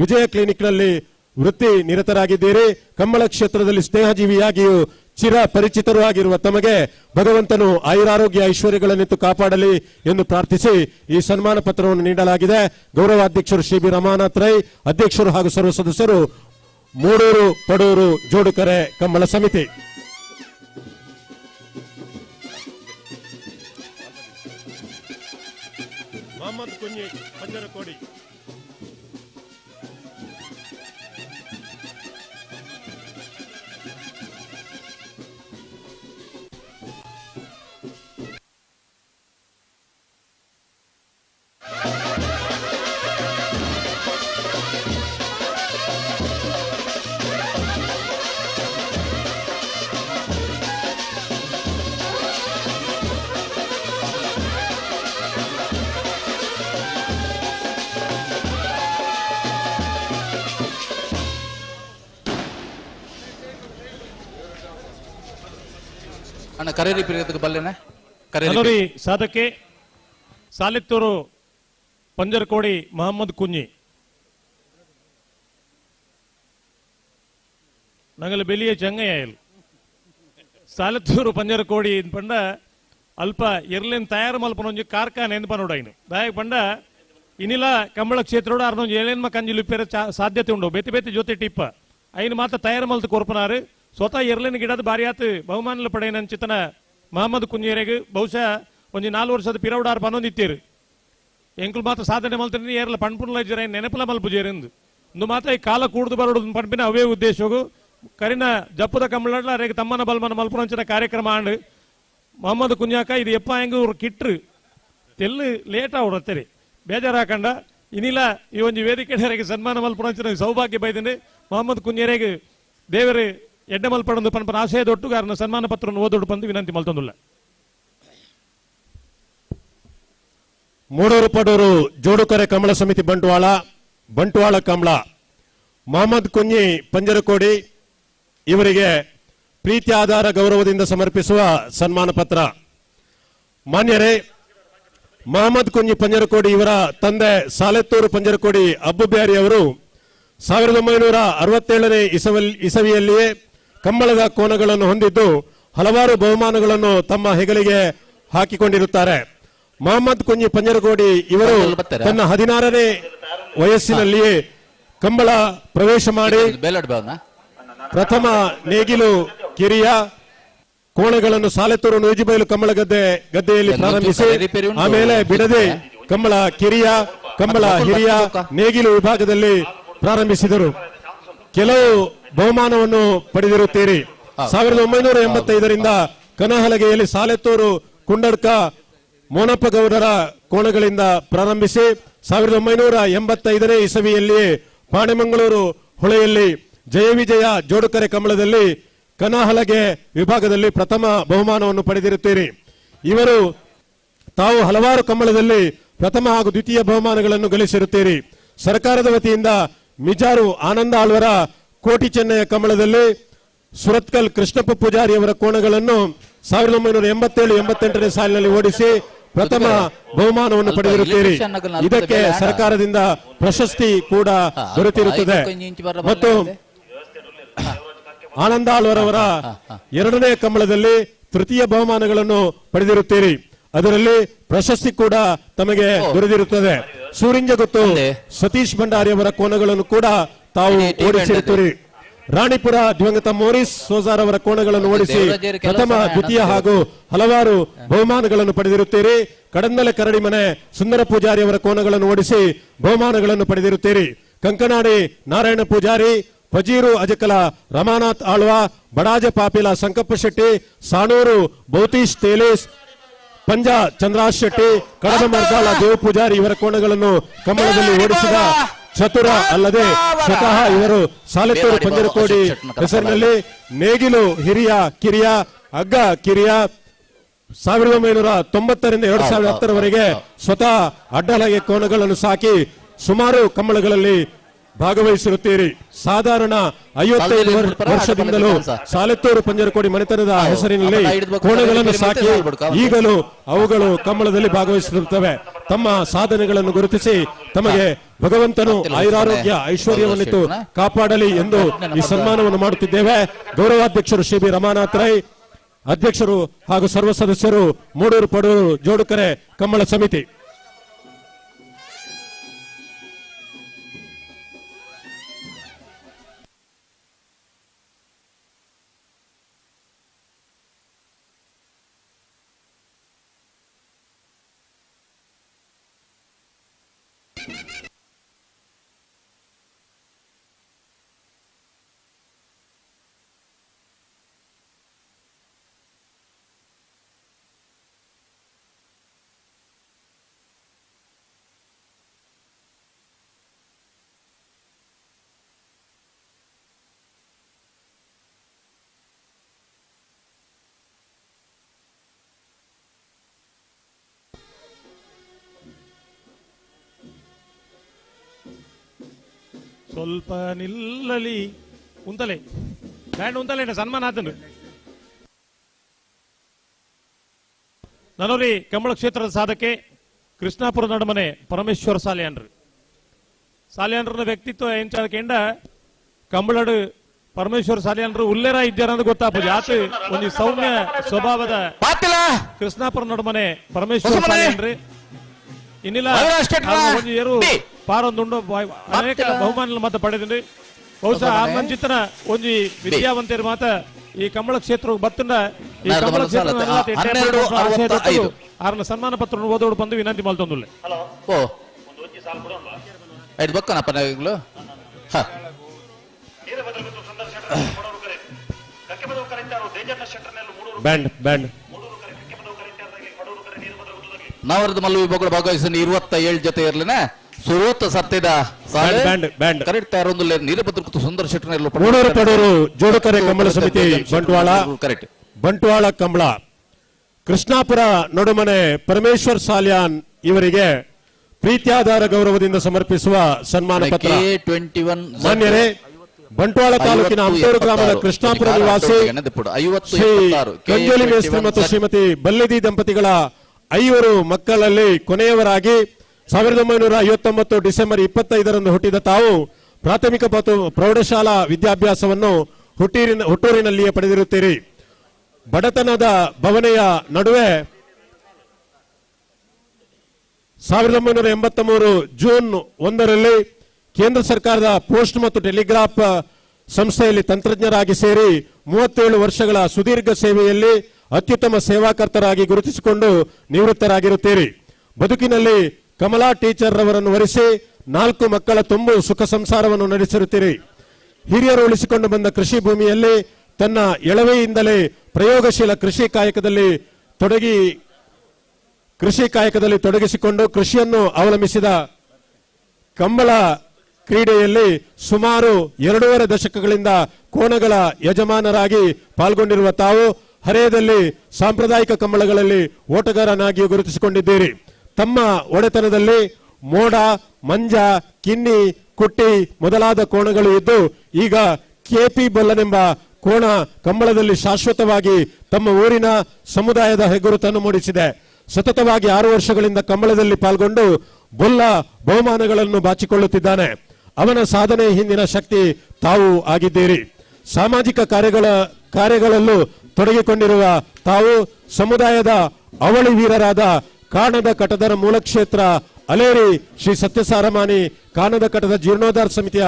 ವಿಜಯ ಕ್ಲಿನಿಕ್ನಲ್ಲಿ ವೃತ್ತಿ ನಿರತರಾಗಿದ್ದೀರಿ. ಕಂಬಳ ಕ್ಷೇತ್ರದಲ್ಲಿ ಸ್ನೇಹಜೀವಿಯಾಗಿಯೂ ಚಿರ ಪರಿಚಿತರೂ ಆಗಿರುವ ತಮಗೆ ಭಗವಂತನು ಆಯುರಾರೋಗ್ಯ ಐಶ್ವರ್ಯಗಳನ್ನಿತ್ತು ಕಾಪಾಡಲಿ ಎಂದು ಪ್ರಾರ್ಥಿಸಿ ಈ ಸನ್ಮಾನ ಪತ್ರವನ್ನು ನೀಡಲಾಗಿದೆ. ಗೌರವಾಧ್ಯಕ್ಷರು ಶ್ರೀ ಬಿ ರಮನಾಥ ರೈ, ಅಧ್ಯಕ್ಷರು ಹಾಗೂ ಸರ್ವ ಸದಸ್ಯರು, ಮೂಡೂರು ಪಡೂರು ಜೋಡುಕರೆ ಕಂಬಳ ಸಮಿತಿ. ಮೊಹಮ್ಮದ್ ಕುಂಜಿ ಪಂಜರಕೋಡಿ. ಅಣ್ಣ ಕರೇರಿ ಪಿರಿಯದಕ್ಕೆ ಬಲ್ಲೆನೆ ಕರೇರಿ ಸಾಧಕೆ ಸಾಲಿತ್ತೂರು ಪಂಜರಕೋಡಿ ಮೊಹಮ್ಮದ್ ಕುഞ്ഞി ನಂಗಲ ಬೆಲಿಯ ಚಂಗಯ್ಯಲ್ ಸಾಲಿತ್ತೂರು ಪಂಜರಕೋಡಿ ಪಂಡ ಅಲ್ಪ ಎರ್ಲಿನ ತಯಾರು ಮಲ್ಪನ ಒಂಜಿ ಕಾರ್ಖಾನೆ ಎಂದು ಪನೋಡೈನು ದಾಯಕ್ ಪಂಡ ಇನಿಲ ಕಂಬಳ ಕ್ಷೇತ್ರೋಡು ಅರ್ನೊಂಜಿ ಏಳೆನ್ಮ ಕಂಜಿಲು ಇಪ್ಪೇರ ಸಾಧ್ಯತೆ ಉಂಡು ಬೆತ್ತಿ ಬೆತ್ತಿ ಜೊತೆ ಟಿಪ್ಪ ಐನು ಮಾತ ತಯಾರು ಮಲ್ತು ಕೊರ್ಪನಾರು ಸ್ವತಃ ಎರ್ಲಿನ ಗಿಡದ ಬಾರಿ ಆತು ಬಹುಮಾನಲ ಪಡೆಯನ ಚಿತನ ಮೊಹಮ್ಮದ್ ಕುഞ്ഞിಯರೆಗೆ ಬಹುಶಃ ಒಂಜಿ 4 ವರ್ಷದ ಪಿರವಡಾರ್ ಪನೊಂದಿತ್ತೀರು ಎಂಕುಲು ಮಾತ ಸಾಧನೆ ಮಲ್ತೀನಿ ಏರ್ಲ ಪಣ್ಪುನ್ಲ ಜರ ನೆನಪಲ ಮಲ್ಪುಜೇರೆಂದು ಒಂದು ಮಾತ ಈ ಕಾಲ ಕೂಡ್ದು ಬರೋಡು ಪಂಪಿನ ಅವೇ ಉದ್ದೇಶವು ಕರಿನ ಜಪ್ಪದ ಕಂಬಳ ರೇಗೆ ತಮ್ಮನ ಬಲ್ಮನ ಮಲ್ಪುರಂಚಿನ ಕಾರ್ಯಕ್ರಮ ಆಂಡು ಮೊಹಮ್ಮದ್ ಕುഞ്ഞാಕ ಇದು ಎಪ್ಪ ಹೆಂಗ ಇವ್ರು ಕಿಟ್ರು ತೆಲ್ಲು ಲೇಟ್ ಅವ್ರತ್ತರಿ ಬೇಜಾರಾಕಂಡ ಇನಿಲ ಈ ಒಂದು ವೇದಿಕೆ ಸನ್ಮಾನ ಮಲ್ಪುರಂಚಿನ ಸೌಭಾಗ್ಯ ಬೈದನೆ ಮೊಹಮ್ಮದ್ ಕುഞ്ഞിಯರೆಗೆ ದೇವರು ಎಡ್ಡೆ ಮಲ್ಪಡೊಂದು ಪನ್ಪನ ಆಶಯದ ಒಟ್ಟುಗಾರನ ಸನ್ಮಾನ ಪತ್ರವನ್ನು ಓದೊಡು ಬಂದು ವಿನಂತಿ ಮಲ್ತೊಂದುಲ್ಲ. ಮೂಡೂರು ಪಡೂರು ಜೋಡುಕರೆ ಕಮಲ ಸಮಿತಿ ಬಂಟ್ವಾಳ ಕಮಲ ಮೊಹಮ್ಮದ್ ಕುഞ്ഞി ಪಂಜರಕೋಡಿ ಇವರಿಗೆ ಪ್ರೀತಿ ಆಧಾರ ಗೌರವದಿಂದ ಸಮರ್ಪಿಸುವ ಸನ್ಮಾನ ಪತ್ರ. ಮಾನ್ಯರೇ, ಮೊಹಮ್ಮದ್ ಕುഞ്ഞി ಪಂಜರಕೋಡಿ ಇವರ ತಂದೆ ಸಾಲೆತ್ತೂರು ಪಂಜರಕೋಡಿ ಅಬ್ಬುಬ್ಯಾರಿ ಅವರು 1967ನೇ ಇಸವಿಯಲ್ಲಿಯೇ ಕಂಬಳದ ಕೋನಗಳನ್ನು ಹೊಂದಿದ್ದು ಹಲವಾರು ಬಹುಮಾನಗಳನ್ನು ತಮ್ಮ ಹೆಗಲಿಗೆ ಹಾಕಿಕೊಂಡಿರುತ್ತಾರೆ. ಮೊಹಮ್ಮದ್ ಕುഞ്ഞി ಪಂಜರಕೋಡಿ ಇವರು ತನ್ನ 16ನೇ ವಯಸ್ಸಿನಲ್ಲಿಯೇ ಕಂಬಳ ಪ್ರವೇಶ ಮಾಡಿ ಪ್ರಥಮ ನೇಗಿಲು ಕಿರಿಯ ಕೋಣಗಳನ್ನು ಸಾಲೆತ್ತೂರು ನೂಜಿಬೈಲು ಕಂಬಳ ಗದ್ದೆಯಲ್ಲಿ ಪ್ರಾರಂಭಿಸಿ ಆಮೇಲೆ ಬಿಡದೆ ಕಂಬಳ ಕಿರಿಯ ಕಂಬಳ ಹಿರಿಯ ನೇಗಿಲು ವಿಭಾಗದಲ್ಲಿ ಪ್ರಾರಂಭಿಸಿದರು. ಕೆಲವು ಬಹುಮಾನವನ್ನು ಪಡೆದಿರುತ್ತೀರಿ. 1985ರಿಂದ ಕನಹಲಗೆಯಲ್ಲಿ ಸಾಲೆತ್ತೂರು ಕುಂಡಡ್ಕ ಮೋನಪ್ಪ ಗೌಡರ ಕೋಣಗಳಿಂದ ಪ್ರಾರಂಭಿಸಿ 1985ನೇ ಇಸವಿಯಲ್ಲಿ ಪಾಣೆಮಂಗಳೂರು ಹೊಳೆಯಲ್ಲಿ ಜಯವಿಜಯ ಜೋಡುಕರೆ ಕಂಬಳದಲ್ಲಿ ಕನಹಲಗೆ ವಿಭಾಗದಲ್ಲಿ ಪ್ರಥಮ ಬಹುಮಾನವನ್ನು ಪಡೆದಿರುತ್ತೀರಿ. ಇವರು ತಾವು ಹಲವಾರು ಕಂಬಳದಲ್ಲಿ ಪ್ರಥಮ ಹಾಗೂ ದ್ವಿತೀಯ ಬಹುಮಾನಗಳನ್ನು ಗಳಿಸಿರುತ್ತೀರಿ. ಸರ್ಕಾರದ ವತಿಯಿಂದ ಮಿಜಾರು ಆನಂದ ಆಳ್ವರ ಕೋಟಿ ಚೆನ್ನಯ ಕಂಬಳದಲ್ಲಿ ಸುರತ್ಕಲ್ ಕೃಷ್ಣಪ್ಪ ಪೂಜಾರಿ ಅವರ ಕೋಣಗಳನ್ನು 1987-88ನೇ ಸಾಲಿನಲ್ಲಿ ಓಡಿಸಿ ಪ್ರಥಮ ಬಹುಮಾನವನ್ನು ಪಡೆದಿರುತ್ತೀರಿ. ಇದಕ್ಕೆ ಸರ್ಕಾರದಿಂದ ಪ್ರಶಸ್ತಿ ಕೂಡ ದೊರೆತಿರುತ್ತದೆ. ಮತ್ತು ಆನಂದ ಆಳ್ವರವರ 2ನೇ ಕಂಬಳದಲ್ಲಿ ತೃತೀಯ ಬಹುಮಾನಗಳನ್ನು ಪಡೆದಿರುತ್ತೀರಿ. ಅದರಲ್ಲಿ ಪ್ರಶಸ್ತಿ ಕೂಡ ತಮಗೆ ದೊರೆತಿರುತ್ತದೆ. ಸೂರಿಂಜಗುತ್ತು ಸತೀಶ್ ಭಂಡಾರಿ ಅವರ ಕೋಣಗಳನ್ನು ಕೂಡ ತಾವು ಓಡಿಸಿರುತ್ತೀರಿ. ರಾಣಿಪುರ ದಿವಂಗತ ಮೋರಿಸ್ ಸೋಜಾರ್ ಅವರ ಕೋಣಗಳನ್ನು ಓಡಿಸಿ ಪ್ರಥಮ ದ್ವಿತೀಯ ಹಾಗೂ ಹಲವಾರು ಬಹುಮಾನಗಳನ್ನು ಪಡೆದಿರುತ್ತೀರಿ. ಕಡಂದಲೆ ಕರಡಿಮನೆ ಸುಂದರ ಪೂಜಾರಿ ಅವರ ಕೋಣಗಳನ್ನು ಓಡಿಸಿ ಬಹುಮಾನಗಳನ್ನು ಪಡೆದಿರುತ್ತೀರಿ. ಕಂಕನಾಡಿ ನಾರಾಯಣ ಪೂಜಾರಿ, ಫಜೀರು ಅಜಕಲ ರಮಾನಾಥ್ ಆಳ್ವ, ಬಡಾಜ ಪಾಪಿಲ ಸಂಕಪ್ಪ ಶೆಟ್ಟಿ, ಸಾಣೂರು ಬೌತೀಶ್ ತೇಲೀಸ್, ಪಂಜ ಚಂದ್ರಾಶ್ ಶೆಟ್ಟಿ, ಕಡದ ಮರ್ದಾಳ ದೇವ ಪೂಜಾರಿ ಇವರ ಕೋಣಗಳನ್ನು ಕಂಬಳದಲ್ಲಿ ಓಡಿಸಿದ ಚತುರ ಅಲ್ಲದೆ ಸ್ವತಃ ಇವರು ಸಾಲೆತ್ತೂರು ಪಂಜರಕೋಡಿ ಹೆಸರಿನಲ್ಲಿ ನೇಗಿಲು ಹಿರಿಯ ಕಿರಿಯ ಹಗ್ಗ ಕಿರಿಯ 1990ರಿಂದ 2010ರವರೆಗೆ ಸ್ವತಃ ಅಡ್ಡಲಗೆ ಕೋಣಗಳನ್ನು ಸಾಕಿ ಸುಮಾರು ಕಂಬಳಗಳಲ್ಲಿ ಭಾಗವಹಿಸಿರುತ್ತೀರಿ. ಸಾಧಾರಣ 55 ವರ್ಷದಿಂದಲೂ ಸಾಲೆತ್ತೂರು ಪಂಜರಕೋಡಿ ಮನೆತನದ ಹೆಸರಿನಲ್ಲಿ ಕೋಣಗಳನ್ನು ಸಾಕಿ ಈಗಲೂ ಅವುಗಳು ಕಂಬಳದಲ್ಲಿ ಭಾಗವಹಿಸಿರುತ್ತವೆ. ತಮ್ಮ ಸಾಧನೆಗಳನ್ನು ಗುರುತಿಸಿ ತಮಗೆ ಭಗವಂತನು ಆಯುರಾರೋಗ್ಯ ಐಶ್ವರ್ಯವನ್ನಿತ್ತು ಕಾಪಾಡಲಿ ಎಂದು ಈ ಸನ್ಮಾನವನ್ನು ಮಾಡುತ್ತಿದ್ದೇವೆ. ಗೌರವಾಧ್ಯಕ್ಷರು ಶ್ರೀ ಬಿ ರಮಾನಾಥ್ ರೈ, ಅಧ್ಯಕ್ಷರು ಹಾಗೂ ಸರ್ವ ಸದಸ್ಯರು, ಮೂಡೂರು ಪಡೂರು ಜೋಡುಕರೆ ಕಂಬಳ ಸಮಿತಿ. ಸ್ವಲ್ಪ ನಿಲ್ಲಲಿ ಉಂತಲೆ ಬ್ಯಾಂಡ್ ಉಂತಲೆ ಸನ್ಮಾನ ಆತನು. ನನರಿ ಕಂಬಳ ಕ್ಷೇತ್ರದ ಸಾಧಕೆ ಕೃಷ್ಣಾಪುರ ನಡುಮನೆ ಪರಮೇಶ್ವರ ಸಾಲಿಯಾನ್ರ ವ್ಯಕ್ತಿತ್ವ ಎಂಚಾದಕೆಂಡ ಕಂಬಳಡು ಪರಮೇಶ್ವರ ಸಾಲಿಯಾನ್ರು ಉಲ್ಲೇರ ಇದ್ದಾರಂತ ಗೊತ್ತಾಗ್ಬೋದು ಆತ ಒಂದು ಸೌಮ್ಯ ಸ್ವಭಾವದ ಕೃಷ್ಣಾಪುರ ನಡುಮನೆ ಪರಮೇಶ್ವರ ಸಾಲಿಯಾನ್ರಿ ಇನ್ನಿಲ್ಲ ಒಂದು ಏರು ಪಾರೊಂದುಂಡು ಅನೇಕ ಬಹುಮಾನ ಮತ ಪಡೆದ್ರಿ ಬಹುಶಃ ಆ ಮಂಚಿತನ ಒಂದು ವಿದ್ಯಾವಂತರು ಮಾತ ಈ ಕಂಬಳ ಕ್ಷೇತ್ರ ಬತ್ತಂಡ ಈ ಕಂಬಳ ಕ್ಷೇತ್ರ ಆರನ ಸನ್ಮಾನ ಪತ್ರ ಓದೋಡು ಬಂದು ವಿನಂತಿ ಮಲ್ತೊಂದುಲ್ಲೆ ಓ ಐದು ಬಕ್ಕನಪ್ಪ ನಾವಿಗ್ಲು ಬ್ಯಾಂಡ್ ಬ್ಯಾಂಡ್ ನಾವರದ ಮಲ್ಲು ವಿಭಾಗಗಳು ಭಾಗವಹಿಸಿದ 27 ಜೊತೆ ಇರ್ಲಿನ ಸುರೂತ ಸತ್ಯದ ಕರೆಕ್ಟ್ ಯಾರೊಂದು ನೀಲಭದ್ರ ಸುಂದರ ಶೆಟ್ಟರ್ ಮೂಡೂರು ಪಡೂರು ಜೋಡುಕರೆ ಕಂಬಳ ಸಮಿತಿ ಬಂಟ್ವಾಳ ಕಂಬಳ ಕೃಷ್ಣಾಪುರ ನಡುಮನೆ ಪರಮೇಶ್ವರ್ ಸಾಲ್ಯಾನ್ ಇವರಿಗೆ ಪ್ರೀತ್ಯಾಧಾರ ಗೌರವದಿಂದ ಸಮರ್ಪಿಸುವ ಸನ್ಮಾನ ಪತ್ರ. ಮಾನ್ಯರೇ, ಬಂಟ್ವಾಳ ತಾಲೂಕಿನ ಹಂಪೂರು ಗ್ರಾಮದ ಕೃಷ್ಣಾಪುರ ನಿವಾಸಿ ಶ್ರೀ ಕಂಜೋಲಿ ಮೇಸ್ತ್ರಿ ಮತ್ತು ಶ್ರೀಮತಿ ಬಲ್ಲಿದಿ ದಂಪತಿಗಳ 5 ಮಕ್ಕಳಲ್ಲಿ ಕೊನೆಯವರಾಗಿ 1959 ಡಿಸೆಂಬರ್ 25ರಂದು ಹುಟ್ಟಿದ ತಾವು ಪ್ರಾಥಮಿಕ ಮತ್ತು ಪ್ರೌಢಶಾಲಾ ವಿದ್ಯಾಭ್ಯಾಸವನ್ನು ಹುಟ್ಟೂರಿನಲ್ಲಿಯೇ ಪಡೆದಿರುತ್ತೀರಿ. ಬಡತನದ ಭವನೆಯ ನಡುವೆ 1983 ಜೂನ್ 1ರಲ್ಲಿ ಕೇಂದ್ರ ಸರ್ಕಾರದ ಪೋಸ್ಟ್ ಮತ್ತು ಟೆಲಿಗ್ರಾಫ್ ಸಂಸ್ಥೆಯಲ್ಲಿ ತಂತ್ರಜ್ಞರಾಗಿ ಸೇರಿ 37 ವರ್ಷಗಳ ಸುದೀರ್ಘ ಸೇವೆಯಲ್ಲಿ ಅತ್ಯುತ್ತಮ ಸೇವಾಕರ್ತರಾಗಿ ಗುರುತಿಸಿಕೊಂಡು ನಿವೃತ್ತರಾಗಿರುತ್ತೀರಿ. ಬದುಕಿನಲ್ಲಿ ಕಮಲಾ ಟೀಚರ್ ರವರನ್ನು ವರಿಸಿ 4 ಮಕ್ಕಳ ತುಂಬು ಸುಖ ಸಂಸಾರವನ್ನು ನಡೆಸಿರುತ್ತೀರಿ. ಹಿರಿಯರು ಉಳಿಸಿಕೊಂಡು ಬಂದ ಕೃಷಿ ಭೂಮಿಯಲ್ಲಿ ತನ್ನ ಎಳವೆಯಿಂದಲೇ ಪ್ರಯೋಗಶೀಲ ಕೃಷಿ ಕಾಯಕದಲ್ಲಿ ತೊಡಗಿಸಿಕೊಂಡು ಕೃಷಿಯನ್ನು ಅವಲಂಬಿಸಿದ ಕಂಬಳ ಕ್ರೀಡೆಯಲ್ಲಿ ಸುಮಾರು 2.5 ದಶಕಗಳಿಂದ ಕೋಣಗಳ ಯಜಮಾನರಾಗಿ ಪಾಲ್ಗೊಂಡಿರುವ ತಾವು ಹರೆಯದಲ್ಲಿ ಸಾಂಪ್ರದಾಯಿಕ ಕಂಬಳಗಳಲ್ಲಿ ಓಟಗಾರನಾಗಿ ಗುರುತಿಸಿಕೊಂಡಿದ್ದೀರಿ. ತಮ್ಮ ಒಡೆತನದಲ್ಲಿ ಮೋಡ, ಮಂಜ, ಕಿನ್ನಿ, ಕುಟ್ಟಿ ಮೊದಲಾದ ಕೋಣಗಳು ಇದ್ದು ಈಗ ಕೆಪಿ ಬಲ್ಲನೆಂಬ ಕೋಣ ಕಂಬಳದಲ್ಲಿ ಶಾಶ್ವತವಾಗಿ ತಮ್ಮ ಊರಿನ ಸಮುದಾಯದ ಹೆಗ್ಗುರುತನ್ನು ಮೂಡಿಸಿದೆ. ಸತತವಾಗಿ 6 ವರ್ಷಗಳಿಂದ ಕಂಬಳದಲ್ಲಿ ಪಾಲ್ಗೊಂಡು ಬೊಲ್ಲ ಬಹುಮಾನಗಳನ್ನು ಬಾಚಿಕೊಳ್ಳುತ್ತಿದ್ದಾನೆ. ಅವನ ಸಾಧನೆ ಹಿಂದಿನ ಶಕ್ತಿ ತಾವು ಆಗಿದ್ದೀರಿ. ಸಾಮಾಜಿಕ ಕಾರ್ಯಗಳಲ್ಲೂ ತೊಡಗಿಕೊಂಡಿರುವ ತಾವು ಸಮುದಾಯದ ಅವಳಿ ವೀರರಾದ ಕಾಣದ ಕಟದರ ಮೂಲಕ್ಷೇತ್ರ ಅಲೇರಿ ಶ್ರೀ ಸತ್ಯಸಾರಮಾನಿ ಕಾಣದ ಕಟದ ಜೀರ್ಣೋದ್ಧಾರ ಸಮಿತಿಯ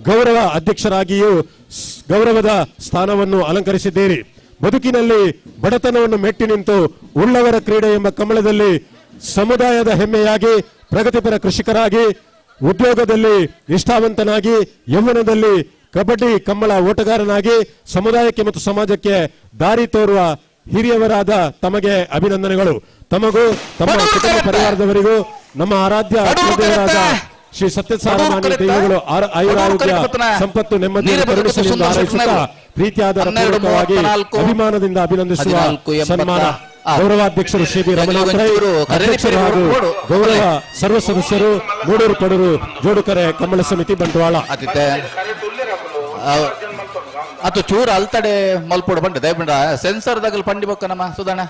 ಗೌರವ ಅಧ್ಯಕ್ಷರಾಗಿಯೂ ಗೌರವದ ಸ್ಥಾನವನ್ನು ಅಲಂಕರಿಸಿದ್ದೀರಿ. ಬದುಕಿನಲ್ಲಿ ಬಡತನವನ್ನು ಮೆಟ್ಟಿ ನಿಂತು ಉಳ್ಳವರ ಕ್ರೀಡೆ ಎಂಬ ಕಮಲದಲ್ಲಿ ಸಮುದಾಯದ ಹೆಮ್ಮೆಯಾಗಿ ಪ್ರಗತಿಪರ ಕೃಷಿಕರಾಗಿ ಉದ್ಯೋಗದಲ್ಲಿ ನಿಷ್ಠಾವಂತನಾಗಿ ಯೌವನದಲ್ಲಿ ಕಬಡ್ಡಿ ಕಂಬಳ ಓಟಗಾರನಾಗಿ ಸಮುದಾಯಕ್ಕೆ ಮತ್ತು ಸಮಾಜಕ್ಕೆ ದಾರಿ ತೋರುವ ಹಿರಿಯವರಾದ ತಮಗೆ ಅಭಿನಂದನೆಗಳು. ತಮಗೂ ತಮ್ಮ ಕುಟುಂಬ ಪರಿವಾರದವರಿಗೂ ನಮ್ಮ ಆರಾಧ್ಯ ದೇವರಾದ ಶ್ರೀ ಸತ್ಯಸಾರಮಾನಿ ದೈವಗಳು ಆಯುರಾರೋಗ್ಯ ಸಂಪತ್ತು ನೆಮ್ಮದಿಯನ್ನು ಕರುಣಿಸಲಿ ಎಂದು ಹಾರೈಸುತ್ತಾ ಪ್ರೀತಿಯಾದ ಪೂರ್ವಕವಾಗಿ ಅಭಿಮಾನದಿಂದ ಅಭಿನಂದಿಸುವ ಸನ್ಮಾನ ಗೌರವಾಧ್ಯಕ್ಷರು ಶ್ರೀ ಬಿ ರಮಣಾಥ ರೈ, ಅಧ್ಯಕ್ಷರು ಹಾಗೂ ಗೌರವ ಸರ್ವ ಸದಸ್ಯರು ಮೂಡೂರು ಪಡೂರು ಜೋಡುಕರೆ ಕಂಬಳ ಸಮಿತಿ ಬಂಟ್ವಾಳ. ಅದು ಚೂರು ಅಲ್ತಡೆ ಮಲ್ಪೋಡು ಬಂಡ ದಯಪಂಡ ಸೆನ್ಸರ್ ದಾಗಲ್ ಪಂಡಿ ಬೊಕ್ಕ ನಮ್ಮ ಸುಧಾಣ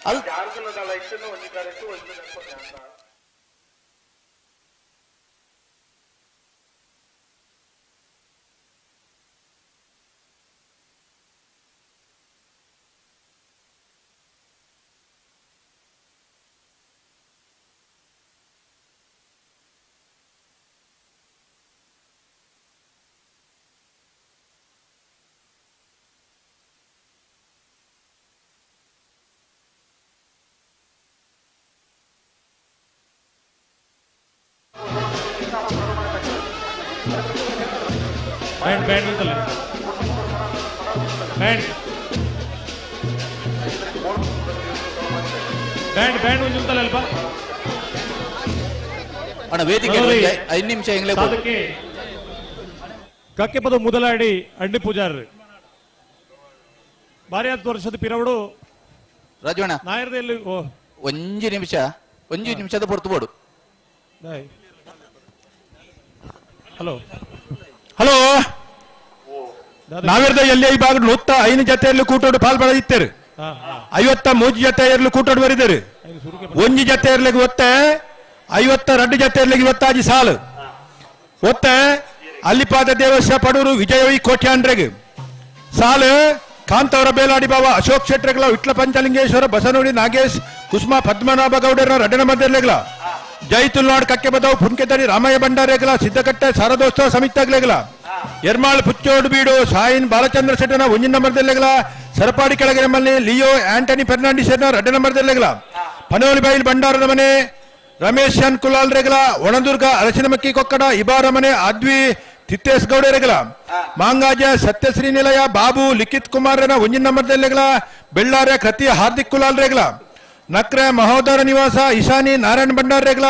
ಅಲ್ ಬ್ಯಾಂಡ್ ಉಂಟಲ್ಲ ಬ್ಯಾಂಡ್ ಉಂಟಲ್ಲ ಅಲ್ಪ ಅಣ್ಣ ವೇದಿಕೆ 5 ನಿಮಿಷ ಎಂಗ್ಲೇ ಅದಕ್ಕೆ ಕಕ್ಕೆ ಪದ ಮೊದಲಾಡಿ ಅಂಡಿ ಪೂಜಾರ ಬಾರಿ 10 ವರ್ಷದ ಪಿರವಡು ರಾಜವಣ್ಣ ನಾಯರದಲ್ಲಿ 1 ನಿಮಿಷದ ಹೊರತು ಬೋಡು. ಹಲೋ ನಾವೆರ್ದ ಎಲ್ಲಿ ಈ ಭಾಗದ ಹೊತ್ತ 5 ಜೊತೆಯಲ್ಲಿ ಕೂಟೋಡು ಪಾಲ್ಪಡಿತ್ತೇರು 53 ಜೊತೆ ಇರ್ಲಿ ಕೂಟೋಡು ಬರಿದಿರಿ ಒಂಜಿ ಜೊತೆ ಇರ್ಲಿಕ್ಕೆ ಒತ್ತೆ 52 ಜೊತೆ ಇರ್ಲಿಕ್ಕೆ ಇವತ್ತಾಜಿ ಸಾಲು ಒತ್ತೆ ಅಲ್ಲಿಪಾದ ದೇವಸ್ಯ ಪಡೂರು ವಿಜಯವಿ ಕೋಟ್ಯಾಂಡ್ರೆಗೆ ಸಾಲು ಕಾಂತವರ ಬೇಲಾಡಿ ಬಾವ ಅಶೋಕ್ ಶೆಟ್ರೆಗಳ ವಿಟ್ಲ ಪಂಚಲಿಂಗೇಶ್ವರ ಬಸನೂಡಿ ನಾಗೇಶ್ ಕುಸುಮಾ ಪದ್ಮನಾಭ ಗೌಡರ ರಡ್ಡನ ಮಧ್ಯಲೆಗಳ ಜೈತುಲ್ನಾಡ್ ಕಕ್ಕೆ ಬದವು ಪುಂಕೆತಡಿ ರಾಮಯ್ಯ ಭಂಡಾರೆಗಳ ಸಿದ್ದಕಟ್ಟೆ ಶಾರದೋತ್ಸವ ಸಮಿತಿಗಳೆಗಳ ಎರ್ಮಾಳ್ ಪುಚ್ಚೋಡು ಬೀಡು ಸಾಯಿನ್ ಬಾಲಚಂದ್ರ ಶೆಟ್ಟನ ಒಂಜಿನ ನಂಬರ್ದೆಲೆಗಳ ಸರಪಾಡಿ ಕೆಳಗಿನ ಮಲ್ಲಿ ಲಿಯೋ ಆಂಟನಿ ಫೆರ್ನಾಂಡಿಸ್ ರಡ್ಡ ನಂಬರ್ದೆಲೆಗಳ ಪನೋಲಿ ಬೈಲ್ ಭಂಡಾರದ ಮನೆ ರಮೇಶ್ ಎನ್ ಕುಲಾಲ್ ರೆಗಲ ಒಣದುರ್ಗ ಅರಸಿನಮಕ್ಕಿ ಕೊಕ್ಕಡ ಇಬಾರ ಮನೆ ಅದ್ವಿ ತಿತ್ತೇಶ್ ಗೌಡರೆಗಲ ಮಾಂಗಾಜ ಸತ್ಯಶ್ರೀ ನಿಲಯ ಬಾಬು ಲಿಖಿತ್ ಕುಮಾರನ ಒಂಜಿನ ನಂಬರ್ದೆಲೆಗಳ ಬೆಳ್ಳಾರೆ ಕೃತಿ ಹಾರ್ದಿಕ್ ಕುಲಾಲ್ ರೆಗಲ ನಕ್ರೆ ಮಹೋದರ ನಿವಾಸ ಇಶಾನಿ ನಾರಾಯಣ ಭಂಡಾರ ರೆಗಲ